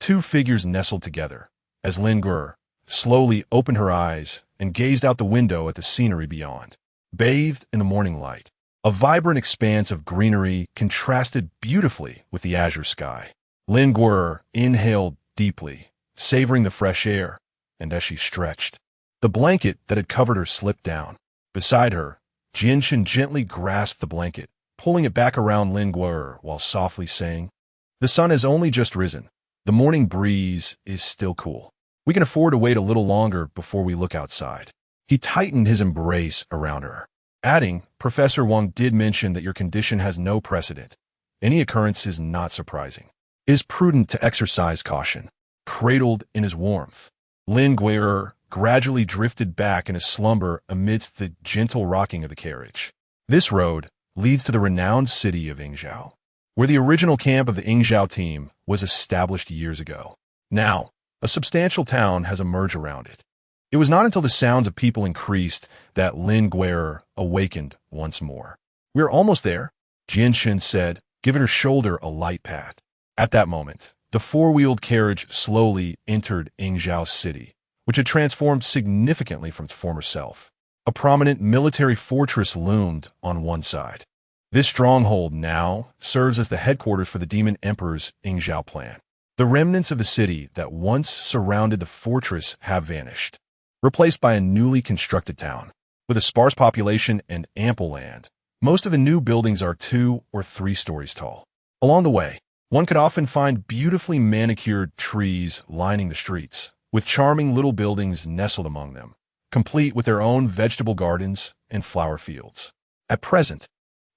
Speaker 1: 2 figures nestled together, as Lin Guer slowly opened her eyes and gazed out the window at the scenery beyond. Bathed in the morning light, a vibrant expanse of greenery contrasted beautifully with the azure sky. Lin Guer inhaled deeply, savoring the fresh air, and as she stretched, the blanket that had covered her slipped down. Beside her, Jianshan gently grasped the blanket, pulling it back around Lin Guer while softly saying, "The sun has only just risen. The morning breeze is still cool. We can afford to wait a little longer before we look outside." He tightened his embrace around her, adding, "Professor Wang did mention that your condition has no precedent. Any occurrence is not surprising. It is prudent to exercise caution." Cradled in his warmth, Lin Guer gradually drifted back in his slumber amidst the gentle rocking of the carriage. This road leads to the renowned city of Yingzhou, where the original camp of the Yingzhou team was established years ago. Now, a substantial town has emerged around it. It was not until the sounds of people increased that Lin Guer awakened once more. "We're almost there," Jianshan said, giving her shoulder a light pat. At that moment, the 4-wheeled carriage slowly entered Yingzhou City, which had transformed significantly from its former self. A prominent military fortress loomed on one side. This stronghold now serves as the headquarters for the Demon Emperor's Yingzhou plan. The remnants of the city that once surrounded the fortress have vanished, replaced by a newly constructed town. With a sparse population and ample land, most of the new buildings are 2 or 3 stories tall. Along the way, one could often find beautifully manicured trees lining the streets, with charming little buildings nestled among them, complete with their own vegetable gardens and flower fields. At present,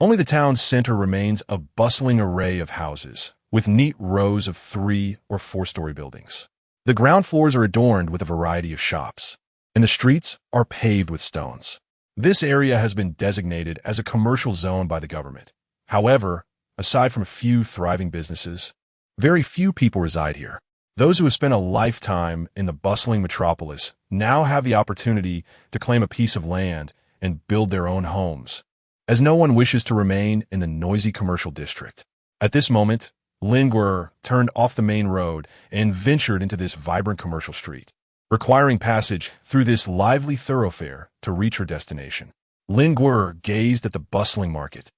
Speaker 1: Only the town's center remains a bustling array of houses, with neat rows of 3- or 4-story buildings. The ground floors are adorned with a variety of shops, and the streets are paved with stones. This area has been designated as a commercial zone by the government. However, aside from a few thriving businesses, very few people reside here. Those who have spent a lifetime in the bustling metropolis now have the opportunity to claim a piece of land and build their own homes, as no one wishes to remain in the noisy commercial district. At this moment, Lingwer turned off the main road and ventured into this vibrant commercial street, requiring passage through this lively thoroughfare to reach her destination. Lingwer gazed at the bustling market,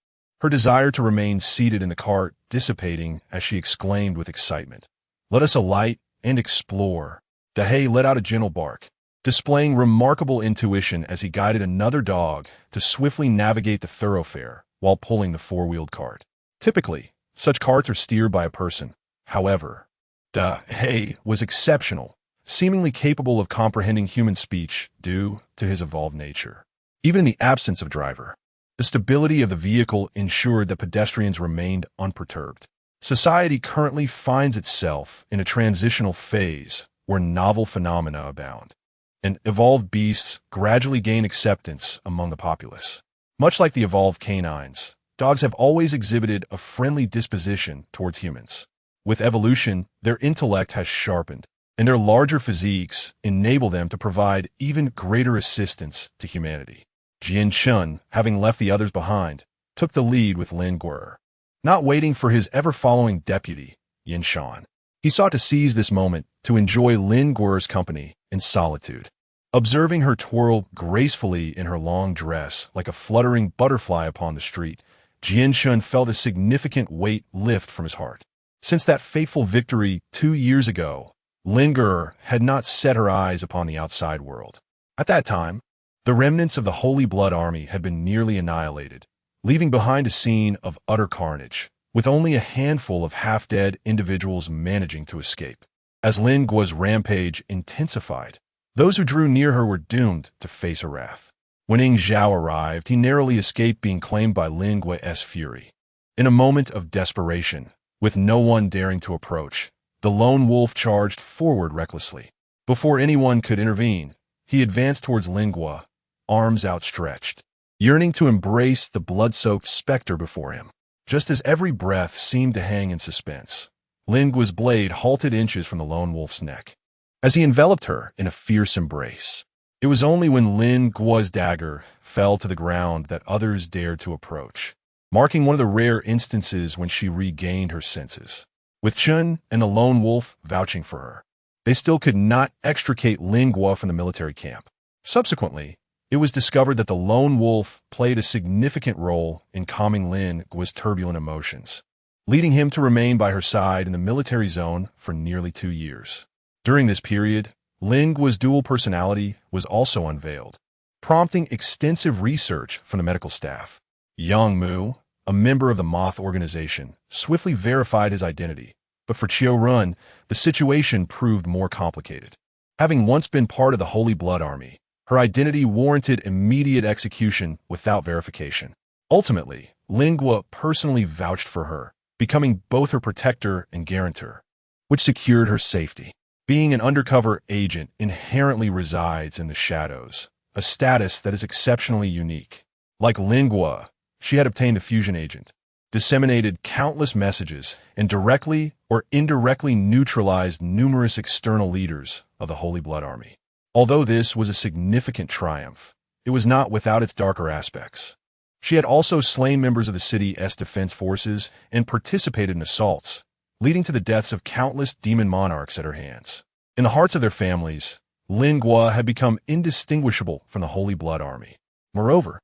Speaker 1: her desire to remain seated in the cart dissipating as she exclaimed with excitement, "Let us alight and explore." Dahay let out a gentle bark, displaying remarkable intuition as he guided another dog to swiftly navigate the thoroughfare while pulling the 4-wheeled cart. Typically, such carts are steered by a person. However, Dahay was exceptional, seemingly capable of comprehending human speech due to his evolved nature. Even in the absence of driver, the stability of the vehicle ensured that pedestrians remained unperturbed. Society currently finds itself in a transitional phase where novel phenomena abound, and evolved beasts gradually gain acceptance among the populace. Much like the evolved canines, dogs have always exhibited a friendly disposition towards humans. With evolution, their intellect has sharpened, and their larger physiques enable them to provide even greater assistance to humanity. Jian Chun, having left the others behind, took the lead with Lin Guer. Not waiting for his ever-following deputy, Yin Shan, he sought to seize this moment to enjoy Lin Guer's company in solitude. Observing her twirl gracefully in her long dress like a fluttering butterfly upon the street, Jian Chun felt a significant weight lift from his heart. Since that fateful victory 2 years ago, Lin Guer had not set her eyes upon the outside world. At that time, the remnants of the Holy Blood Army had been nearly annihilated, leaving behind a scene of utter carnage, with only a handful of half-dead individuals managing to escape. As Lin Guo's rampage intensified, those who drew near her were doomed to face her wrath. When Ying Zhao arrived, he narrowly escaped being claimed by Lin Guo's fury. In a moment of desperation, with no one daring to approach, the lone wolf charged forward recklessly. Before anyone could intervene, he advanced towards Lin Guo, arms outstretched, yearning to embrace the blood-soaked specter before him. Just as every breath seemed to hang in suspense, Lin Guo's blade halted inches from the lone wolf's neck. As he enveloped her in a fierce embrace, it was only when Lin Guo's dagger fell to the ground that others dared to approach, marking one of the rare instances when she regained her senses. With Chun and the lone wolf vouching for her, they still could not extricate Lin Guo from the military camp. Subsequently, it was discovered that the lone wolf played a significant role in calming Lin Guo's turbulent emotions, leading him to remain by her side in the military zone for nearly 2 years. During this period, Lin Guo's dual personality was also unveiled, prompting extensive research from the medical staff. Yang Mu, a member of the Moth organization, swiftly verified his identity, but for Qiu Run, the situation proved more complicated. Having once been part of the Holy Blood Army, her identity warranted immediate execution without verification. Ultimately, Lin Guo personally vouched for her, becoming both her protector and guarantor, which secured her safety. Being an undercover agent inherently resides in the shadows, a status that is exceptionally unique. Like Lin Guo, she had obtained a fusion agent, disseminated countless messages, and directly or indirectly neutralized numerous external leaders of the Holy Blood Army. Although this was a significant triumph, it was not without its darker aspects. She had also slain members of the city's defense forces and participated in assaults, leading to the deaths of countless demon monarchs at her hands. In the hearts of their families, Lin Guo had become indistinguishable from the Holy Blood Army. Moreover,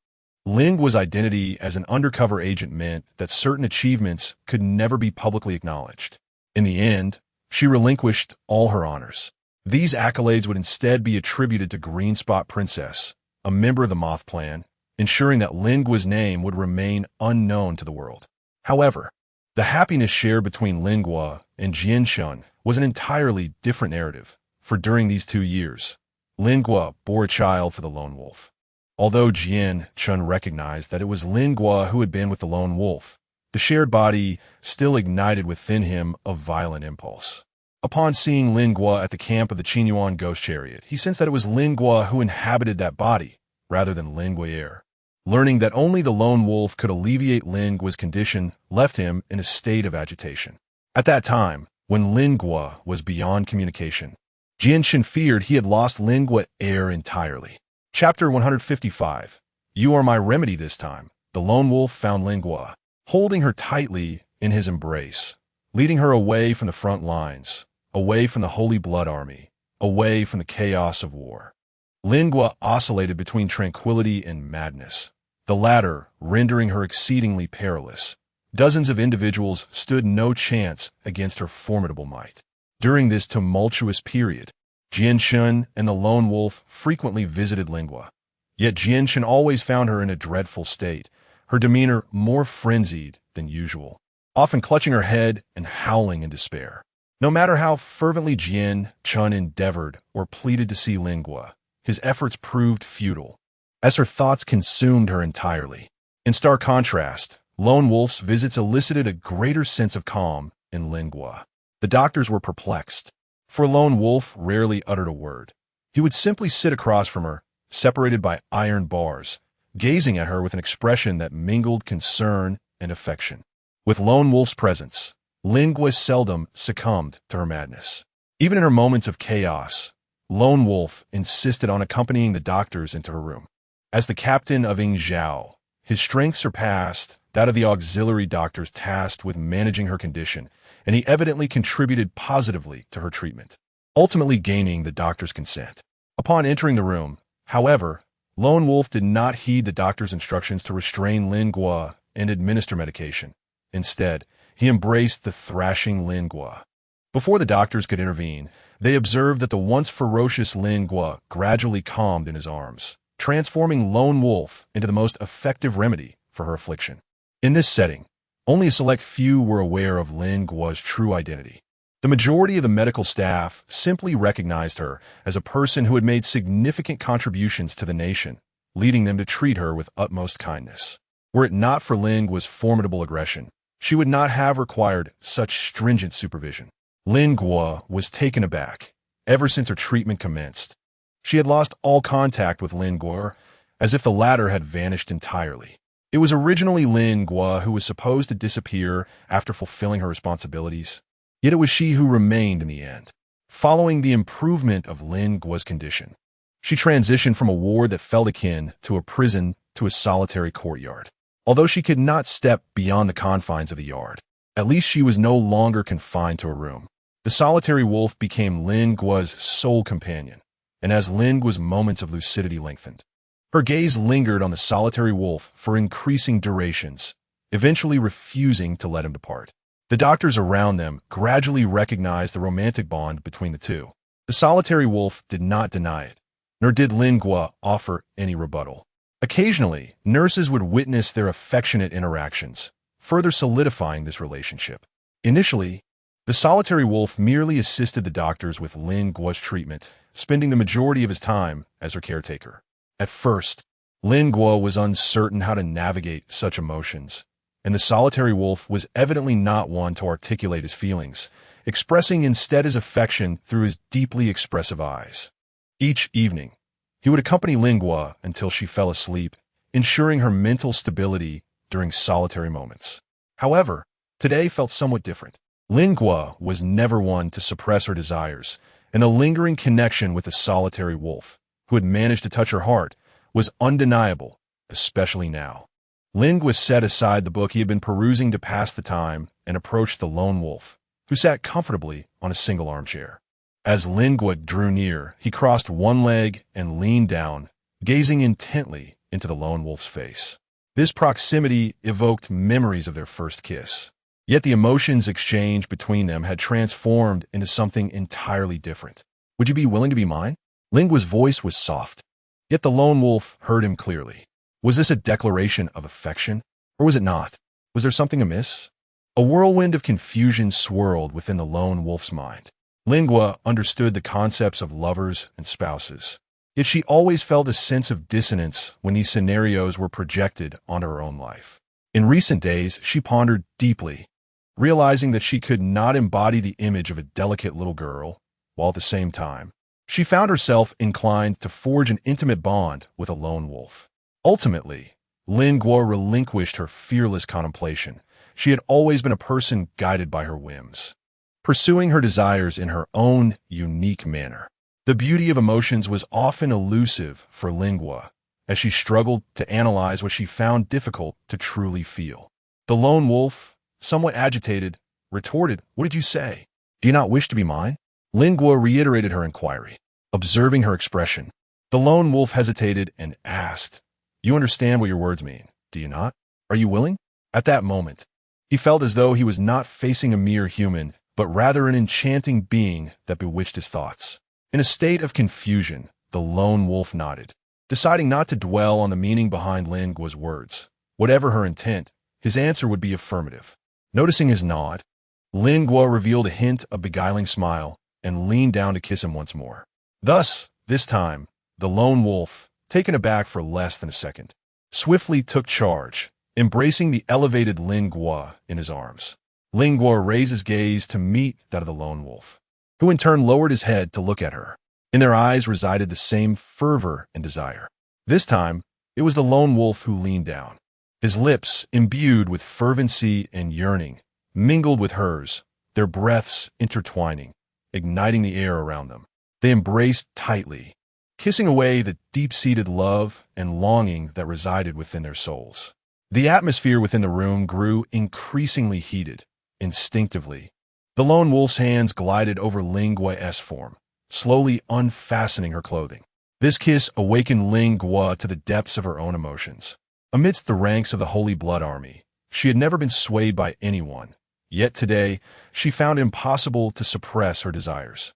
Speaker 1: Lin Guo's identity as an undercover agent meant that certain achievements could never be publicly acknowledged. In the end, she relinquished all her honors. These accolades would instead be attributed to Green Spot Princess, a member of the Moth Clan, ensuring that Lin Guo's name would remain unknown to the world. However, the happiness shared between Lin Guo and Jian Chun was an entirely different narrative, for during these 2 years, Lin Guo bore a child for the lone wolf. Although Jian Chun recognized that it was Lingua who had been with the lone wolf, the shared body still ignited within him a violent impulse. Upon seeing Lingua at the camp of the Qinyuan ghost chariot, he sensed that it was Lingua who inhabited that body, rather than Linguayer. Learning that only the lone wolf could alleviate Lingua's condition left him in a state of agitation. At that time, when Lingua was beyond communication, Jianshin feared he had lost Linguayer entirely. Chapter 155. You are my remedy this time. The lone wolf found Lingua, holding her tightly in his embrace, leading her away from the front lines, away from the Holy Blood Army, away from the chaos of war. Lingua oscillated between tranquility and madness, the latter rendering her exceedingly perilous. Dozens of individuals stood no chance against her formidable might. During this tumultuous period, Jianshin and the lone wolf frequently visited Lingua. Yet Jianshin always found her in a dreadful state, her demeanor more frenzied than usual, often clutching her head and howling in despair. No matter how fervently Jian-chun endeavored or pleaded to see Lingua, his efforts proved futile, as her thoughts consumed her entirely. In stark contrast, Lone Wolf's visits elicited a greater sense of calm in Lingua. The doctors were perplexed, for Lone Wolf rarely uttered a word. He would simply sit across from her, separated by iron bars, gazing at her with an expression that mingled concern and affection. With Lone Wolf's presence, Lingua seldom succumbed to her madness. Even in her moments of chaos, Lone Wolf insisted on accompanying the doctors into her room. As the captain of Ing Zhao, his strength surpassed that of the auxiliary doctors tasked with managing her condition, and he evidently contributed positively to her treatment, ultimately gaining the doctor's consent. Upon entering the room, however, Lone Wolf did not heed the doctor's instructions to restrain Lingua and administer medication. Instead, he embraced the thrashing Lingua. Before the doctors could intervene, they observed that the once ferocious Lingua gradually calmed in his arms, transforming Lone Wolf into the most effective remedy for her affliction. In this setting, only a select few were aware of Lingua's true identity. The majority of the medical staff simply recognized her as a person who had made significant contributions to the nation, leading them to treat her with utmost kindness. Were it not for Lingua's formidable aggression, she would not have required such stringent supervision. Lingua was taken aback. Ever since her treatment commenced, she had lost all contact with Lingua, as if the latter had vanished entirely. It was originally Lingua who was supposed to disappear after fulfilling her responsibilities, yet it was she who remained in the end. Following the improvement of Lingua's condition, she transitioned from a ward that felt akin to a prison to a solitary courtyard. Although she could not step beyond the confines of the yard, at least she was no longer confined to a room. The solitary wolf became Lingua's sole companion, and as Lingua's moments of lucidity lengthened, her gaze lingered on the solitary wolf for increasing durations, eventually refusing to let him depart. The doctors around them gradually recognized the romantic bond between the two. The solitary wolf did not deny it, nor did Lingua offer any rebuttal. Occasionally, nurses would witness their affectionate interactions, further solidifying this relationship. Initially, the solitary wolf merely assisted the doctors with Lingua's treatment, spending the majority of his time as her caretaker. At first, Lingua was uncertain how to navigate such emotions, and the solitary wolf was evidently not one to articulate his feelings, expressing instead his affection through his deeply expressive eyes. Each evening, he would accompany Lingua until she fell asleep, ensuring her mental stability during solitary moments. However, today felt somewhat different. Lingua was never one to suppress her desires, and the lingering connection with the solitary wolf, who had managed to touch her heart, was undeniable, especially now. Lingua set aside the book he had been perusing to pass the time and approached the lone wolf, who sat comfortably on a single armchair. As Lingua drew near, he crossed one leg and leaned down, gazing intently into the lone wolf's face. This proximity evoked memories of their first kiss. Yet the emotions exchanged between them had transformed into something entirely different. "Would you be willing to be mine?" Lingua's voice was soft, yet the lone wolf heard him clearly. Was this a declaration of affection, or was it not? Was there something amiss? A whirlwind of confusion swirled within the lone wolf's mind. Lingua understood the concepts of lovers and spouses, Yet she always felt a sense of dissonance when these scenarios were projected onto her own life. In recent days, she pondered deeply, realizing that she could not embody the image of a delicate little girl, while at the same time, she found herself inclined to forge an intimate bond with a lone wolf. Ultimately, Lin Guo relinquished her fearless contemplation. She had always been a person guided by her whims, pursuing her desires in her own unique manner. The beauty of emotions was often elusive for Lin Guo, as she struggled to analyze what she found difficult to truly feel. The lone wolf, somewhat agitated, retorted, "What did you say? Do you not wish to be mine?" Lin Guo reiterated her inquiry, observing her expression. The lone wolf hesitated and asked, "You understand what your words mean, do you not? Are you willing?" At that moment, he felt as though he was not facing a mere human, but rather an enchanting being that bewitched his thoughts. In a state of confusion, the lone wolf nodded, deciding not to dwell on the meaning behind Lin Guo's words. Whatever her intent, his answer would be affirmative. Noticing his nod, Lin Guo revealed a hint of beguiling smile and leaned down to kiss him once more. Thus, this time, the lone wolf, taken aback for less than a second, swiftly took charge, embracing the elevated Lin Guo in his arms. Lin Guo raised his gaze to meet that of the lone wolf, who in turn lowered his head to look at her. In their eyes resided the same fervor and desire. This time, it was the lone wolf who leaned down. His lips, imbued with fervency and yearning, mingled with hers, their breaths intertwining, igniting the air around them. They embraced tightly, kissing away the deep-seated love and longing that resided within their souls. The atmosphere within the room grew increasingly heated. Instinctively, the lone wolf's hands glided over Lin Guo's form, slowly unfastening her clothing. This kiss awakened Lin Guo to the depths of her own emotions. Amidst the ranks of the Holy Blood Army, she had never been swayed by anyone, yet today she found it impossible to suppress her desires.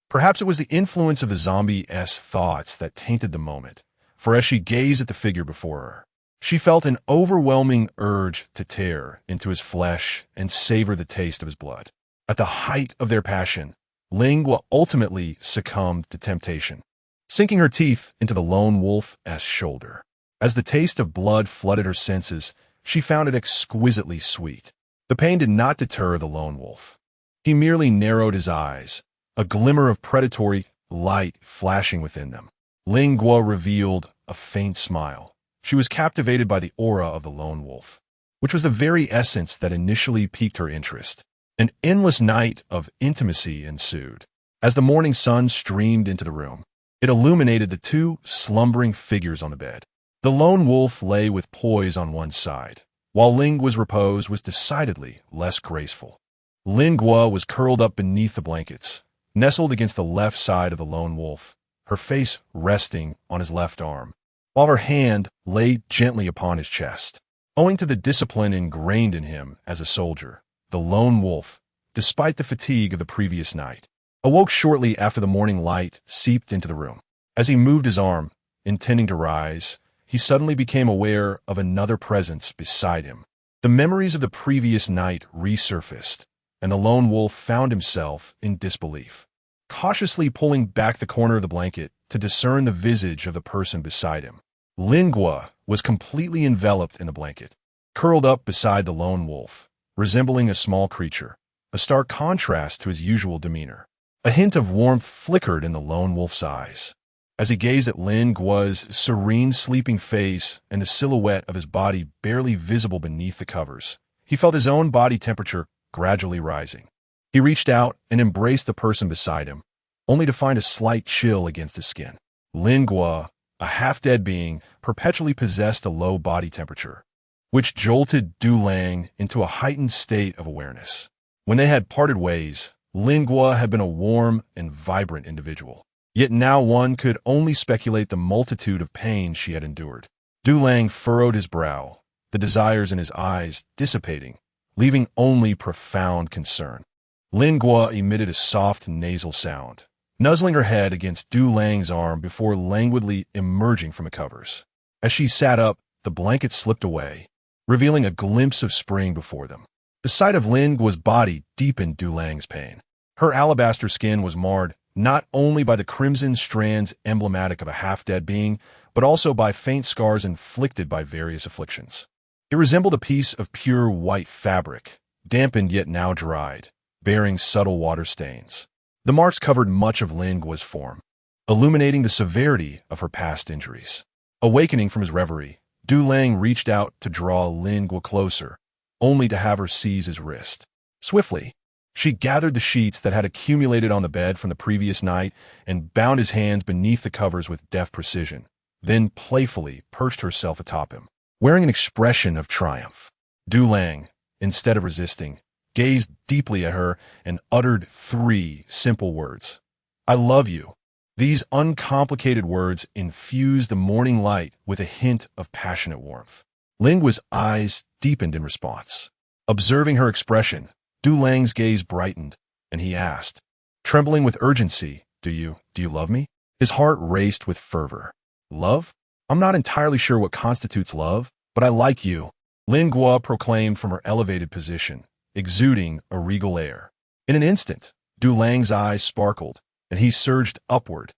Speaker 1: Perhaps it was the influence of the zombie-esque thoughts that tainted the moment, for as she gazed at the figure before her, she felt an overwhelming urge to tear into his flesh and savor the taste of his blood. At the height of their passion, Lin Guo ultimately succumbed to temptation, sinking her teeth into the lone wolf's shoulder. As the taste of blood flooded her senses, she found it exquisitely sweet. The pain did not deter the lone wolf. He merely narrowed his eyes, a glimmer of predatory light flashing within them. Lin Guo revealed a faint smile. She was captivated by the aura of the lone wolf, which was the very essence that initially piqued her interest. An endless night of intimacy ensued. As the morning sun streamed into the room, it illuminated the two slumbering figures on the bed. The lone wolf lay with poise on one side, while Lin Guo's repose was decidedly less graceful. Lin Guo was curled up beneath the blankets, nestled against the left side of the lone wolf, her face resting on his left arm, while her hand lay gently upon his chest. Owing to the discipline ingrained in him as a soldier, the lone wolf, despite the fatigue of the previous night, awoke shortly after the morning light seeped into the room. As he moved his arm, intending to rise, he suddenly became aware of another presence beside him. The memories of the previous night resurfaced, and the lone wolf found himself in disbelief, cautiously pulling back the corner of the blanket to discern the visage of the person beside him. Lin Guo was completely enveloped in the blanket, curled up beside the lone wolf, resembling a small creature, a stark contrast to his usual demeanor. A hint of warmth flickered in the lone wolf's eyes. As he gazed at Lin Guo's serene sleeping face and the silhouette of his body barely visible beneath the covers, he felt his own body temperature gradually rising. He reached out and embraced the person beside him, only to find a slight chill against his skin. Lin Guo, a half-dead being, perpetually possessed a low body temperature, which jolted Du Lang into a heightened state of awareness. When they had parted ways, Lin Guo had been a warm and vibrant individual. Yet now one could only speculate the multitude of pains she had endured. Du Lang furrowed his brow, the desires in his eyes dissipating, leaving only profound concern. Lin Guo emitted a soft nasal sound, nuzzling her head against Du Lang's arm before languidly emerging from the covers. As she sat up, the blanket slipped away, revealing a glimpse of spring before them. The sight of Lin Guo's body deepened Du Lang's pain. Her alabaster skin was marred not only by the crimson strands emblematic of a half-dead being, but also by faint scars inflicted by various afflictions. It resembled a piece of pure white fabric, dampened yet now dried, bearing subtle water stains. The marks covered much of Lingua's form, illuminating the severity of her past injuries. Awakening from his reverie, Du Lang reached out to draw Lingua closer, only to have her seize his wrist. Swiftly, she gathered the sheets that had accumulated on the bed from the previous night and bound his hands beneath the covers with deft precision, then playfully perched herself atop him. Wearing an expression of triumph, Du Lang, instead of resisting, gazed deeply at her and uttered 3 simple words. "I love you." These uncomplicated words infused the morning light with a hint of passionate warmth. Lingua's eyes deepened in response. Observing her expression, Du Lang's gaze brightened, and he asked, trembling with urgency, Do you love me?" His heart raced with fervor. "Love? I'm not entirely sure what constitutes love, but I like you," Lingua proclaimed from her elevated position, exuding a regal air. In an instant, Du Lang's eyes sparkled, and he surged upward,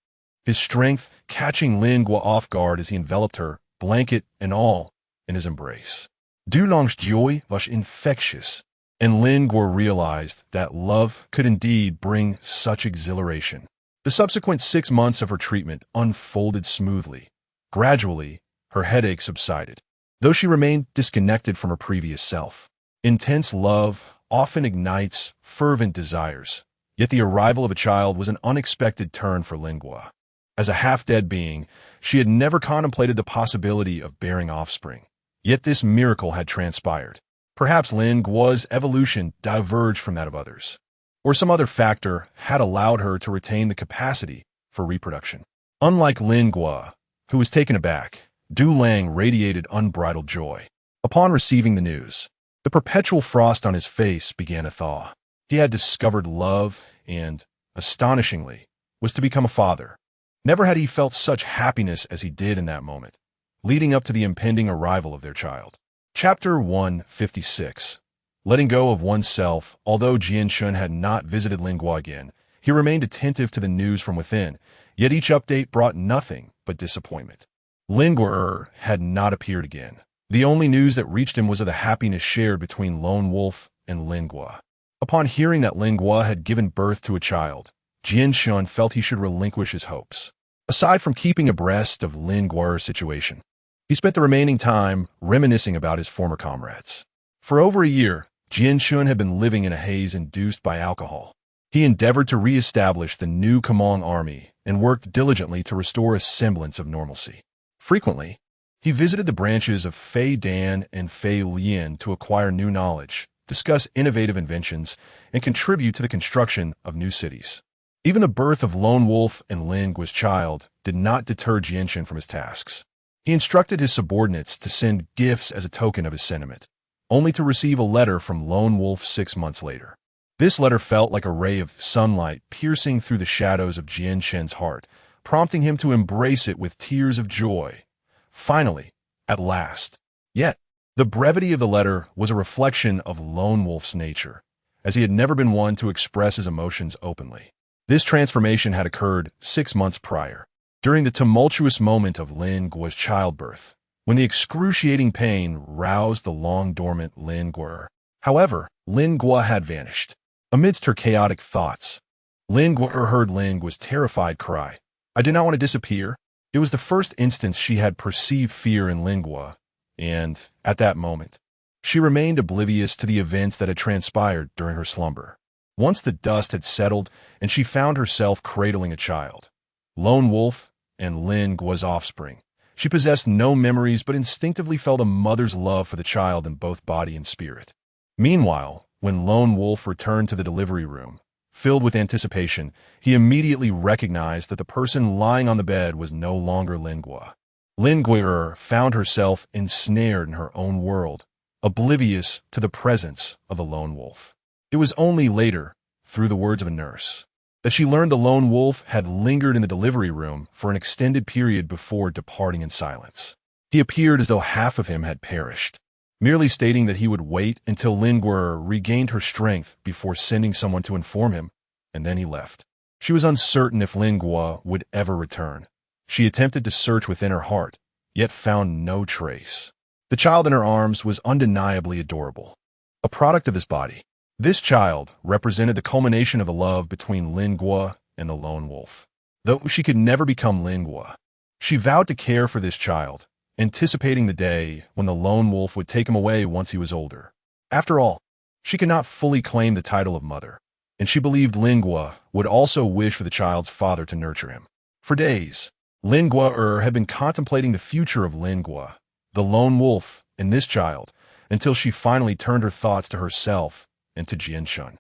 Speaker 1: his strength catching Lingua off guard as he enveloped her, blanket and all, in his embrace. Du Lang's joy was infectious, and Lingua realized that love could indeed bring such exhilaration. The subsequent 6 months of her treatment unfolded smoothly. Gradually, her headache subsided, though she remained disconnected from her previous self. Intense love often ignites fervent desires, yet the arrival of a child was an unexpected turn for Lingua. As a half-dead being, she had never contemplated the possibility of bearing offspring. Yet this miracle had transpired. Perhaps Lingua's evolution diverged from that of others, or some other factor had allowed her to retain the capacity for reproduction. Unlike Lingua, who was taken aback, Du Lang radiated unbridled joy. Upon receiving the news, the perpetual frost on his face began to thaw. He had discovered love and, astonishingly, was to become a father. Never had he felt such happiness as he did in that moment, leading up to the impending arrival of their child. Chapter 156. Letting go of oneself. Although Jianshun had not visited Lingua again, he remained attentive to the news from within, yet each update brought nothing but disappointment. Lingua had not appeared again. The only news that reached him was of the happiness shared between Lone Wolf and Lingua. Upon hearing that Lingua had given birth to a child, Jianshun felt he should relinquish his hopes. Aside from keeping abreast of Lingua's situation, he spent the remaining time reminiscing about his former comrades. For over a year, Jianshun had been living in a haze induced by alcohol. He endeavored to re-establish the new Kamong army and worked diligently to restore a semblance of normalcy. Frequently, he visited the branches of Fei Dan and Fei Lian to acquire new knowledge, discuss innovative inventions, and contribute to the construction of new cities. Even the birth of Lone Wolf and Lingua's child did not deter Jianshun from his tasks. He instructed his subordinates to send gifts as a token of his sentiment, only to receive a letter from Lone Wolf 6 months later. This letter felt like a ray of sunlight piercing through the shadows of Jianshun's heart, prompting him to embrace it with tears of joy. Finally, at last. Yet, the brevity of the letter was a reflection of Lone Wolf's nature, as he had never been one to express his emotions openly. This transformation had occurred 6 months prior, during the tumultuous moment of Lingua's childbirth, when the excruciating pain roused the long-dormant Lingua. However, Lingua had vanished. Amidst her chaotic thoughts, Lingua heard Lingua's terrified cry, "I do not want to disappear." It was the first instance she had perceived fear in Lingua, and, at that moment, she remained oblivious to the events that had transpired during her slumber. Once the dust had settled and she found herself cradling a child, Lone Wolf and Lingua's offspring, she possessed no memories but instinctively felt a mother's love for the child in both body and spirit. Meanwhile, when Lone Wolf returned to the delivery room, filled with anticipation, he immediately recognized that the person lying on the bed was no longer Lingua. Lingua found herself ensnared in her own world, oblivious to the presence of the Lone Wolf. It was only later, through the words of a nurse, that she learned the Lone Wolf had lingered in the delivery room for an extended period before departing in silence. He appeared as though half of him had perished, merely stating that he would wait until Lingua regained her strength before sending someone to inform him, and then he left. She was uncertain if Lingua would ever return. She attempted to search within her heart, yet found no trace. The child in her arms was undeniably adorable, a product of this body. This child represented the culmination of the love between Lingua and the lone wolf. Though she could never become Lingua, she vowed to care for this child, anticipating the day when the lone wolf would take him away once he was older. After all, she could not fully claim the title of mother, and she believed Lingua would also wish for the child's father to nurture him. For days, Lingua had been contemplating the future of Lingua, the lone wolf, and this child, until she finally turned her thoughts to herself and to Jianshun.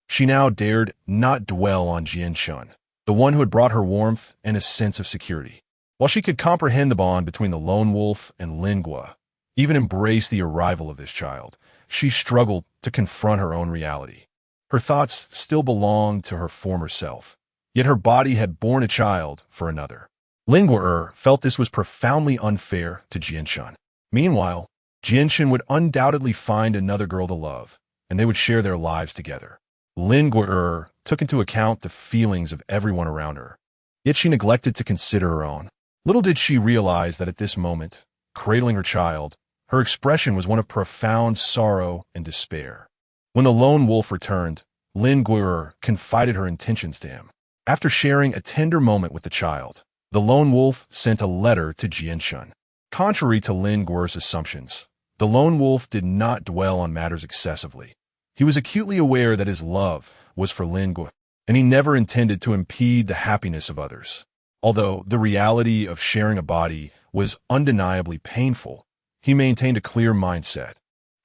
Speaker 1: She now dared not dwell on Jianshun, the one who had brought her warmth and a sense of security. While she could comprehend the bond between the lone wolf and Lingua, even embrace the arrival of this child, she struggled to confront her own reality. Her thoughts still belonged to her former self, yet her body had borne a child for another. Lingua felt this was profoundly unfair to Jianshun. Meanwhile, Jianshun would undoubtedly find another girl to love, and they would share their lives together. Lingua took into account the feelings of everyone around her, yet she neglected to consider her own. Little did she realize that at this moment, cradling her child, her expression was one of profound sorrow and despair. When the lone wolf returned, Lingua confided her intentions to him. After sharing a tender moment with the child, the lone wolf sent a letter to Jianshun. Contrary to Lingua's assumptions, the lone wolf did not dwell on matters excessively. He was acutely aware that his love was for Lingua, and he never intended to impede the happiness of others. Although the reality of sharing a body was undeniably painful, he maintained a clear mindset.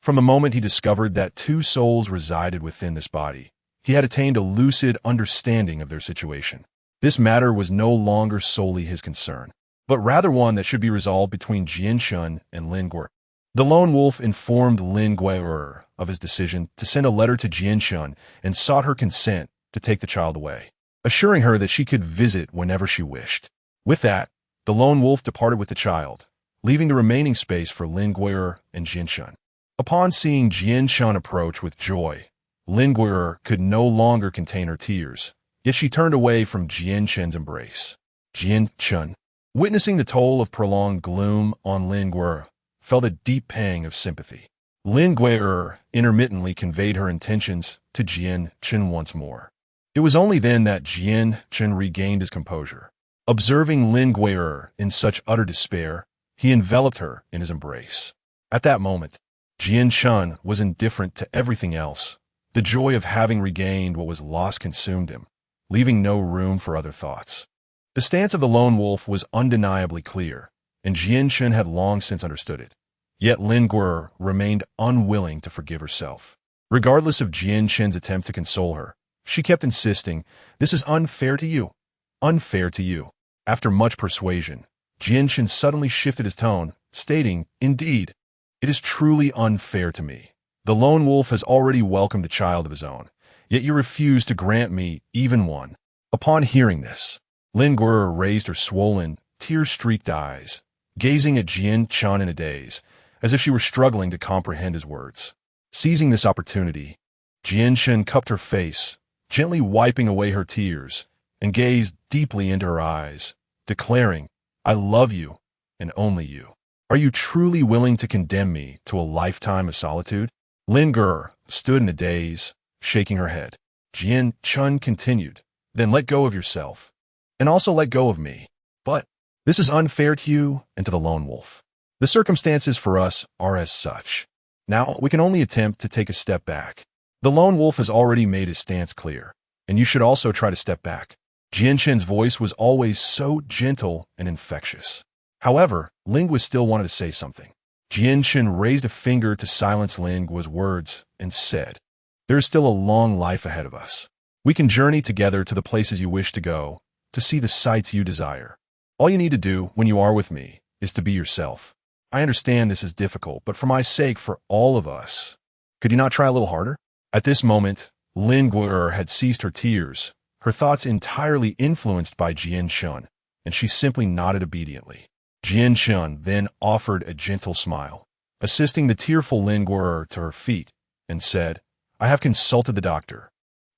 Speaker 1: From the moment he discovered that two souls resided within this body, he had attained a lucid understanding of their situation. This matter was no longer solely his concern, but rather one that should be resolved between Jianshun and Lingua. The lone wolf informed Lingua of his decision to send a letter to Jianshun and sought her consent to take the child away, assuring her that she could visit whenever she wished. With that, the lone wolf departed with the child, leaving the remaining space for Lingua and Jianshun. Upon seeing Jianshun approach with joy, Lingua could no longer contain her tears, yet she turned away from Jianshun's embrace. Jianshun, witnessing the toll of prolonged gloom on Lingua, felt a deep pang of sympathy. Lingua intermittently conveyed her intentions to Jianshun once more. It was only then that Jianshun regained his composure. Observing Lingua in such utter despair, he enveloped her in his embrace. At that moment, Jianshun was indifferent to everything else. The joy of having regained what was lost consumed him, leaving no room for other thoughts. The stance of the lone wolf was undeniably clear, and Jianshun had long since understood it. Yet Lingua remained unwilling to forgive herself. Regardless of Jianshun's attempt to console her, she kept insisting, "This is unfair to you. Unfair to you." After much persuasion, Jianshun suddenly shifted his tone, stating, "Indeed, it is truly unfair to me. The lone wolf has already welcomed a child of his own, yet you refuse to grant me even one." Upon hearing this, Lingua raised her swollen, tear-streaked eyes, gazing at Jianshun in a daze, as if she were struggling to comprehend his words. Seizing this opportunity, Jianshun cupped her face, gently wiping away her tears, and gazed deeply into her eyes, declaring, "I love you, and only you. Are you truly willing to condemn me to a lifetime of solitude?" Lingua stood in a daze, shaking her head. Jianshun continued, "Then let go of yourself, and also let go of me. But this is unfair to you and to the lone wolf. The circumstances for us are as such. Now we can only attempt to take a step back. The lone wolf has already made his stance clear, and you should also try to step back." Jianshun's voice was always so gentle and infectious. However, Lingua still wanted to say something. Jianshun raised a finger to silence Lingua's words and said, "There is still a long life ahead of us. We can journey together to the places you wish to go, to see the sights you desire. All you need to do when you are with me is to be yourself. I understand this is difficult, but for my sake, for all of us, could you not try a little harder?" At this moment, Lingua had ceased her tears, her thoughts entirely influenced by Jianshun, and she simply nodded obediently. Jianshun then offered a gentle smile, assisting the tearful Lingua to her feet, and said, "I have consulted the doctor.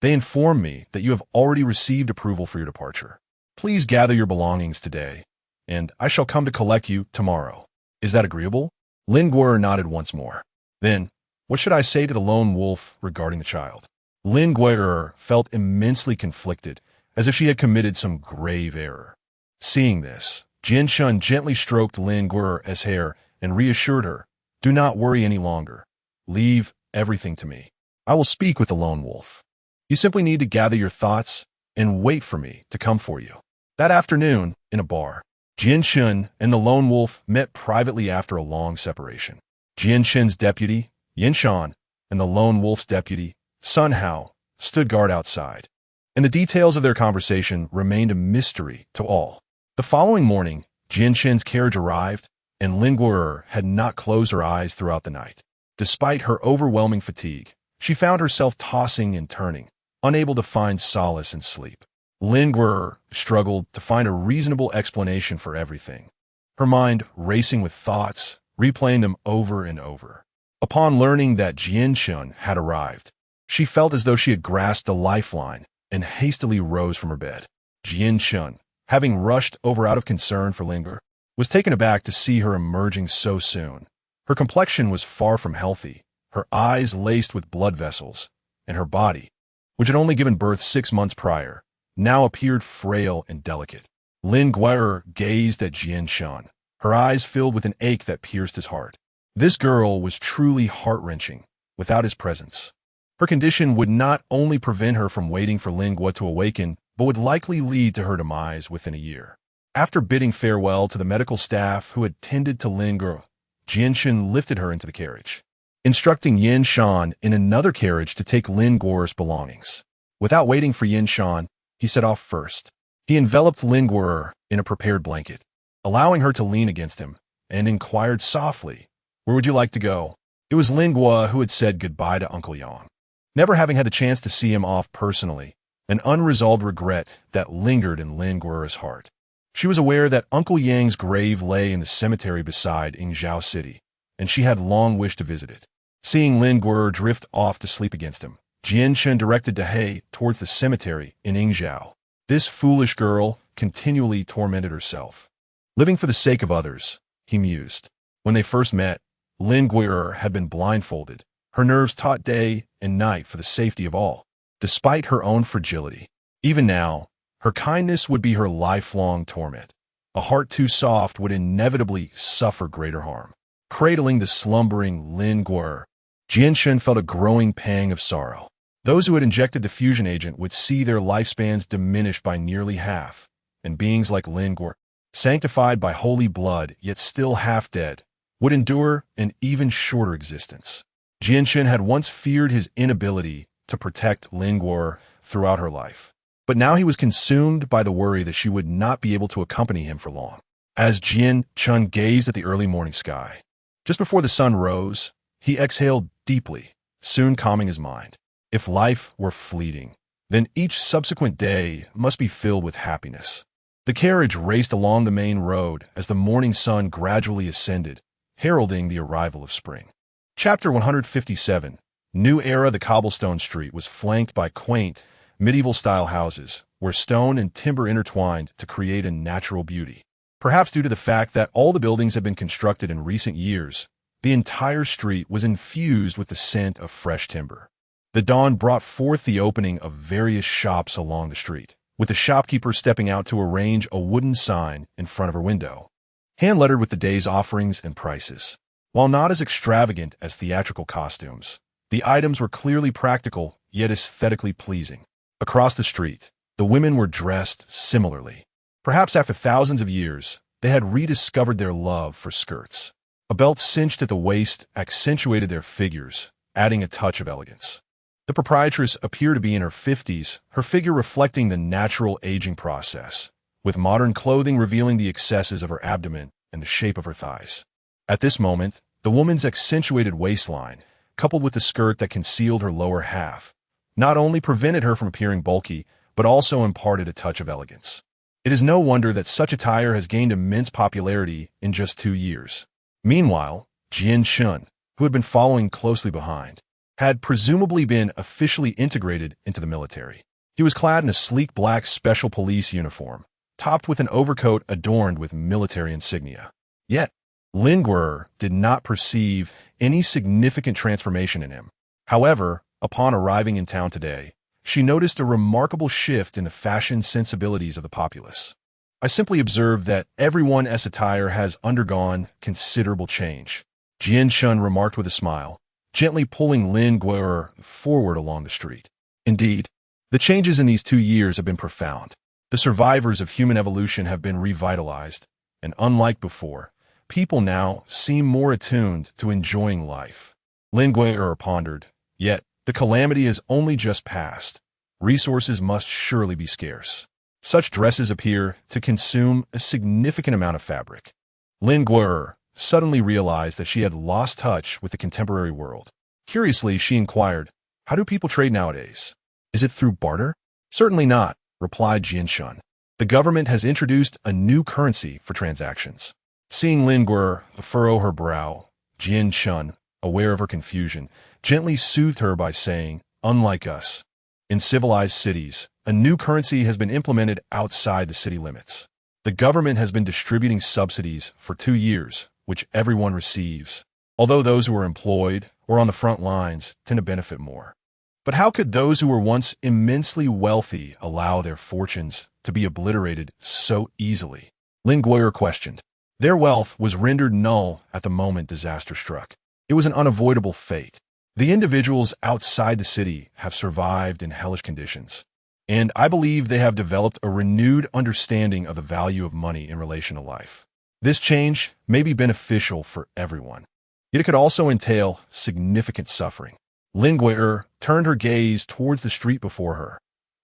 Speaker 1: They inform me that you have already received approval for your departure. Please gather your belongings today, and I shall come to collect you tomorrow. Is that agreeable?" Lin Guer nodded once more. Then, what should I say to the lone wolf regarding the child? Lin Guer felt immensely conflicted, as if she had committed some grave error. Seeing this, Jian Shun gently stroked Lin Guer's hair and reassured her, "Do not worry any longer. Leave everything to me. I will speak with the lone wolf. You simply need to gather your thoughts and wait for me to come for you." That afternoon, in a bar, Jian Shun and the lone wolf met privately after a long separation. Jian Shun's deputy, Yin Shan, and the lone wolf's deputy, Sun Hao, stood guard outside, and the details of their conversation remained a mystery to all. The following morning, Jian Shun's carriage arrived, and Lin Guer had not closed her eyes throughout the night. Despite her overwhelming fatigue, she found herself tossing and turning, unable to find solace in sleep. Lin Guer struggled to find a reasonable explanation for everything, her mind racing with thoughts, replaying them over and over. Upon learning that Jian Shun had arrived, she felt as though she had grasped a lifeline and hastily rose from her bed. Jian Shun, having rushed over out of concern for Lin Guer, was taken aback to see her emerging so soon. Her complexion was far from healthy, her eyes laced with blood vessels, and her body, which had only given birth 6 months prior, now appeared frail and delicate. Lin Guer gazed at Jian Shun, her eyes filled with an ache that pierced his heart. This girl was truly heart-wrenching without his presence. Her condition would not only prevent her from waiting for Lin Guer to awaken, but would likely lead to her demise within a year. After bidding farewell to the medical staff who had tended to Lin Guer, Jian Shun lifted her into the carriage, instructing Yin Shan in another carriage to take Lin Guer's belongings. Without waiting for Yin Shan, he set off first. He enveloped Lin Guer in a prepared blanket, allowing her to lean against him, and inquired softly, "Where would you like to go?" It was Lin Guer who had said goodbye to Uncle Yang. Never having had the chance to see him off personally, an unresolved regret that lingered in Lin Guer's heart. She was aware that Uncle Yang's grave lay in the cemetery beside Yingzhou City, and she had long wished to visit it. Seeing Lin Guer drift off to sleep against him, Jian Shun directed He towards the cemetery in Yingzhou. This foolish girl continually tormented herself. Living for the sake of others, he mused. When they first met, Lin Guer had been blindfolded, her nerves taut day and night for the safety of all, despite her own fragility. Even now, her kindness would be her lifelong torment. A heart too soft would inevitably suffer greater harm. Cradling the slumbering Lin Guer, Jian Shun felt a growing pang of sorrow. Those who had injected the fusion agent would see their lifespans diminished by nearly half, and beings like Lin Guer, sanctified by holy blood yet still half dead, would endure an even shorter existence. Jian Shun had once feared his inability to protect Lin Guer throughout her life, but now he was consumed by the worry that she would not be able to accompany him for long. As Jian Shun gazed at the early morning sky, just before the sun rose, he exhaled deeply, soon calming his mind. If life were fleeting, then each subsequent day must be filled with happiness. The carriage raced along the main road as the morning sun gradually ascended, heralding the arrival of spring. Chapter 157. New Era. The cobblestone street was flanked by quaint, medieval-style houses, where stone and timber intertwined to create a natural beauty. Perhaps due to the fact that all the buildings had been constructed in recent years, the entire street was infused with the scent of fresh timber. The dawn brought forth the opening of various shops along the street, with the shopkeeper stepping out to arrange a wooden sign in front of her window, hand-lettered with the day's offerings and prices. While not as extravagant as theatrical costumes, the items were clearly practical yet aesthetically pleasing. Across the street, the women were dressed similarly. Perhaps after thousands of years, they had rediscovered their love for skirts. A belt cinched at the waist accentuated their figures, adding a touch of elegance. The proprietress appeared to be in her 50s, her figure reflecting the natural aging process, with modern clothing revealing the excesses of her abdomen and the shape of her thighs. At this moment, the woman's accentuated waistline, coupled with the skirt that concealed her lower half, not only prevented her from appearing bulky, but also imparted a touch of elegance. It is no wonder that such attire has gained immense popularity in just 2 years. Meanwhile, Jian Shun, who had been following closely behind, had presumably been officially integrated into the military. He was clad in a sleek black special police uniform, topped with an overcoat adorned with military insignia. Yet, Lin Guer did not perceive any significant transformation in him. However, upon arriving in town today, she noticed a remarkable shift in the fashion sensibilities of the populace. I simply observed that everyone's attire has undergone considerable change, Jian Shun remarked with a smile, gently pulling Lin Guer forward along the street. Indeed, the changes in these 2 years have been profound. The survivors of human evolution have been revitalized, and unlike before, people now seem more attuned to enjoying life. Lin Guer pondered, yet the calamity has only just passed. Resources must surely be scarce. Such dresses appear to consume a significant amount of fabric. Lin Guer suddenly realized that she had lost touch with the contemporary world. Curiously, she inquired, "How do people trade nowadays? Is it through barter?" "Certainly not," replied Jian Shun. "The government has introduced a new currency for transactions." Seeing Lin Guer furrow her brow, Jian Shun, aware of her confusion, gently soothed her by saying, "Unlike us, in civilized cities, a new currency has been implemented outside the city limits. The government has been distributing subsidies for 2 years, which everyone receives, although those who are employed or on the front lines tend to benefit more. But how could those who were once immensely wealthy allow their fortunes to be obliterated so easily?" Lin Guer questioned. Their wealth was rendered null at the moment disaster struck. It was an unavoidable fate. The individuals outside the city have survived in hellish conditions, and I believe they have developed a renewed understanding of the value of money in relation to life. This change may be beneficial for everyone, yet it could also entail significant suffering. Lin Guer turned her gaze towards the street before her.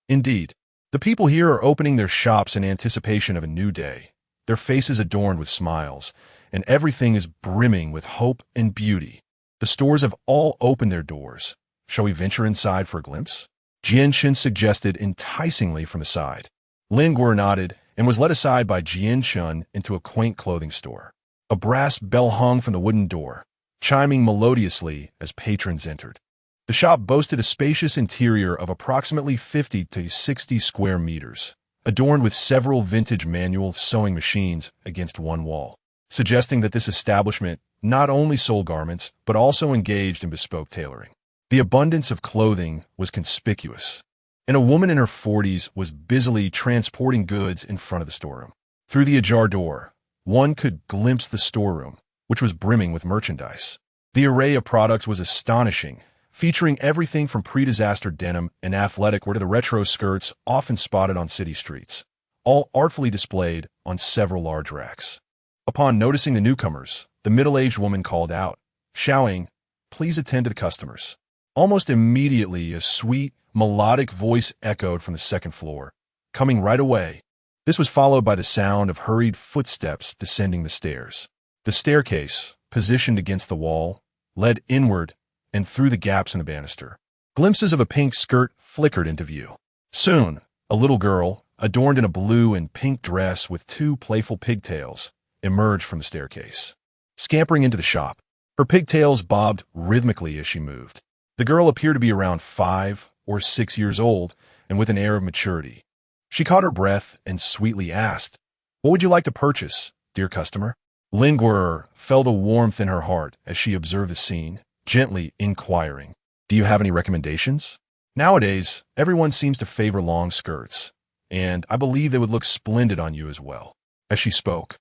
Speaker 1: Indeed, the people here are opening their shops in anticipation of a new day, their faces adorned with smiles, and everything is brimming with hope and beauty. The stores have all opened their doors. Shall we venture inside for a glimpse? Jian Shun suggested enticingly from the side. Lin Guer nodded and was led aside by Jian Shun into a quaint clothing store. A brass bell hung from the wooden door, chiming melodiously as patrons entered. The shop boasted a spacious interior of approximately 50 to 60 square meters, adorned with several vintage manual sewing machines against one wall, suggesting that this establishment not only sold garments, but also engaged in bespoke tailoring. The abundance of clothing was conspicuous, and a woman in her 40s was busily transporting goods in front of the storeroom. Through the ajar door, one could glimpse the storeroom, which was brimming with merchandise. The array of products was astonishing, featuring everything from pre-disaster denim and athletic wear to the retro skirts often spotted on city streets, all artfully displayed on several large racks. Upon noticing the newcomers, the middle-aged woman called out, shouting, "Please attend to the customers." Almost immediately, a sweet, melodic voice echoed from the second floor, "Coming right away." This was followed by the sound of hurried footsteps descending the stairs. The staircase, positioned against the wall, led inward and through the gaps in the banister. Glimpses of a pink skirt flickered into view. Soon, a little girl, adorned in a blue and pink dress with 2 playful pigtails, emerged from the staircase. Scampering into the shop, her pigtails bobbed rhythmically as she moved. The girl appeared to be around 5 or 6 years old and with an air of maturity. She caught her breath and sweetly asked, "What would you like to purchase, dear customer?" Lin Guer felt a warmth in her heart as she observed the scene, gently inquiring, "Do you have any recommendations?" Nowadays, everyone seems to favor long skirts, and I believe they would look splendid on you as well. As she spoke,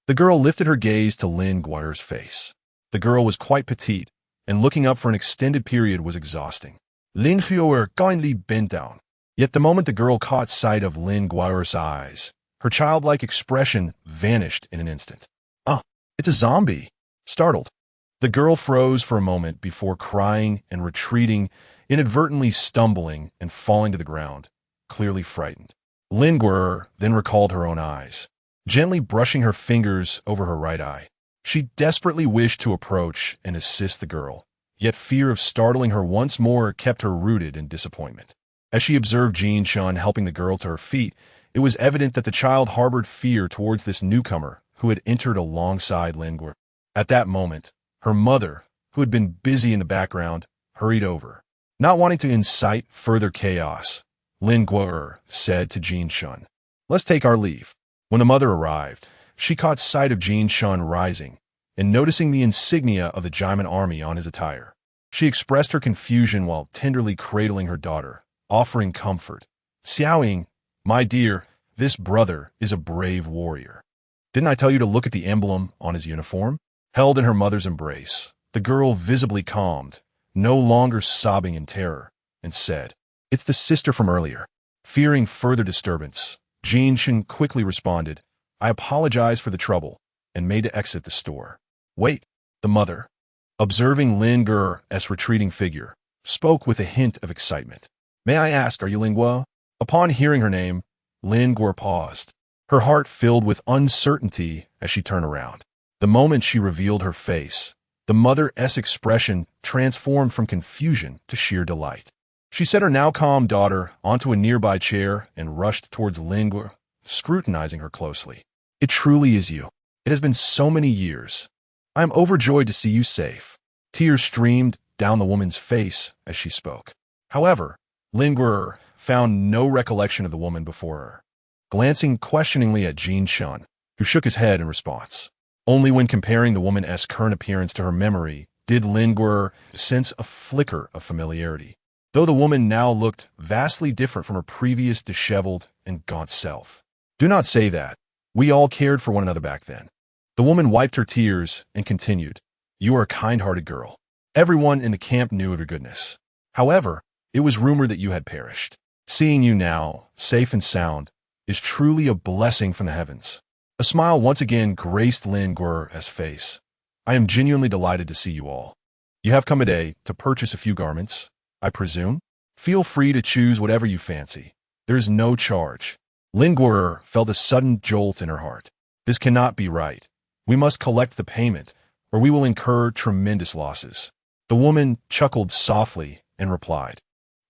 Speaker 1: the girl lifted her gaze to Lin Guer's face. The girl was quite petite, and looking up for an extended period was exhausting. Lin Guer kindly bent down. Yet the moment the girl caught sight of Lin Guer's eyes, her childlike expression vanished in an instant. "Ah, it's a zombie!" Startled, the girl froze for a moment before crying and retreating, inadvertently stumbling and falling to the ground, clearly frightened. Lin Guer then recalled her own eyes, gently brushing her fingers over her right eye. She desperately wished to approach and assist the girl, yet fear of startling her once more kept her rooted in disappointment. As she observed Jian Shun helping the girl to her feet, it was evident that the child harbored fear towards this newcomer who had entered alongside Lin Guer. At that moment, her mother, who had been busy in the background, hurried over. Not wanting to incite further chaos, Lin Guo said to Jin Shun, "Let's take our leave." When the mother arrived, she caught sight of Jin Shun rising and noticing the insignia of the Jaimin army on his attire. She expressed her confusion while tenderly cradling her daughter, offering comfort. "Xiaoying, my dear, this brother is a brave warrior. Didn't I tell you to look at the emblem on his uniform?" Held in her mother's embrace, the girl visibly calmed, no longer sobbing in terror, and said, "It's the sister from earlier." Fearing further disturbance, Jin Shun quickly responded, "I apologize for the trouble," and made to exit the store. "Wait," the mother, observing Lin Guo's retreating figure, spoke with a hint of excitement. "May I ask, are you Lin Guo?" Upon hearing her name, Lin Guo paused, her heart filled with uncertainty as she turned around. The moment she revealed her face, the mother's expression transformed from confusion to sheer delight. She set her now calm daughter onto a nearby chair and rushed towards Lin Guo, scrutinizing her closely. "It truly is you. It has been so many years. I am overjoyed to see you safe." Tears streamed down the woman's face as she spoke. However, Lin Guo found no recollection of the woman before her. Glancing questioningly at Jin Shun, who shook his head in response. Only when comparing the woman's current appearance to her memory did Lin Guo sense a flicker of familiarity, though the woman now looked vastly different from her previous disheveled and gaunt self. "Do not say that. We all cared for one another back then." The woman wiped her tears and continued, "You are a kind-hearted girl. Everyone in the camp knew of your goodness. However, it was rumored that you had perished. Seeing you now, safe and sound, is truly a blessing from the heavens." A smile once again graced Lin Guo's face. "I am genuinely delighted to see you all. You have come today to purchase a few garments, I presume? Feel free to choose whatever you fancy. There is no charge." Lin Guo felt a sudden jolt in her heart. This cannot be right. We must collect the payment, or we will incur tremendous losses. The woman chuckled softly and replied,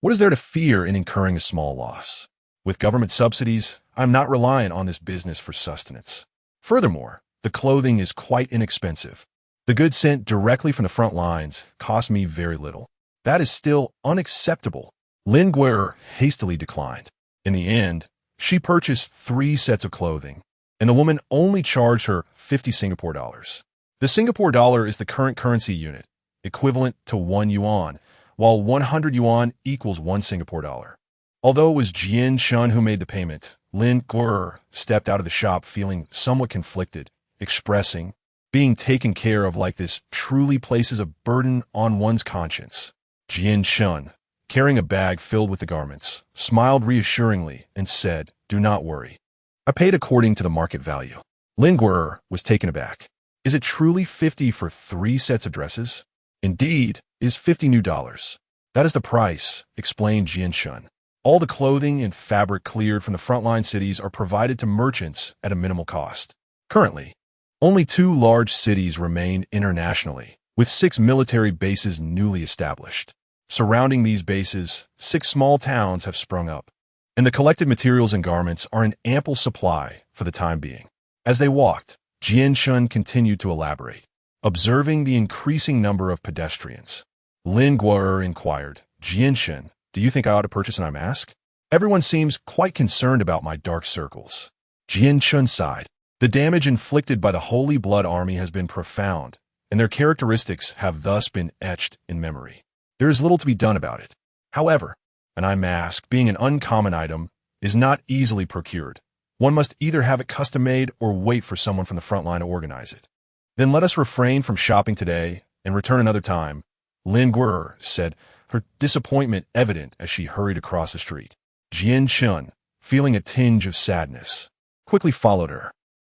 Speaker 1: "What is there to fear in incurring a small loss? With government subsidies, I am not reliant on this business for sustenance. Furthermore, the clothing is quite inexpensive. The goods sent directly from the front lines cost me very little." "That is still unacceptable," Lin Guo hastily declined. In the end, she purchased 3 sets of clothing, and the woman only charged her 50 Singapore dollars. The Singapore dollar is the current currency unit, equivalent to 1 yuan, while 100 yuan equals 1 Singapore dollar. Although it was Jin Shun who made the payment, Lin Guo stepped out of the shop feeling somewhat conflicted, expressing, "Being taken care of like this truly places a burden on one's conscience." Jin Shun, carrying a bag filled with the garments, smiled reassuringly and said, "Do not worry. I paid according to the market value." Lin Guo was taken aback. "Is it truly 50 for 3 sets of dresses?" "Indeed, it is 50 new dollars. That is the price," explained Jin Shun. "All the clothing and fabric cleared from the frontline cities are provided to merchants at a minimal cost. Currently, only 2 large cities remain internationally, with 6 military bases newly established. Surrounding these bases, 6 small towns have sprung up, and the collected materials and garments are in ample supply for the time being." As they walked, Jin Shun continued to elaborate, observing the increasing number of pedestrians. Lin Guo inquired, "Jin Shun, do you think I ought to purchase an eye mask? Everyone seems quite concerned about my dark circles." Jin Shun sighed. "The damage inflicted by the Holy Blood Army has been profound, and their characteristics have thus been etched in memory. There is little to be done about it. However, an eye mask, being an uncommon item, is not easily procured. One must either have it custom-made or wait for someone from the front line to organize it. Then let us refrain from shopping today and return another time," Lin Guo said, her disappointment evident as she hurried across the street. Jin Shun, feeling a tinge of sadness, quickly followed her.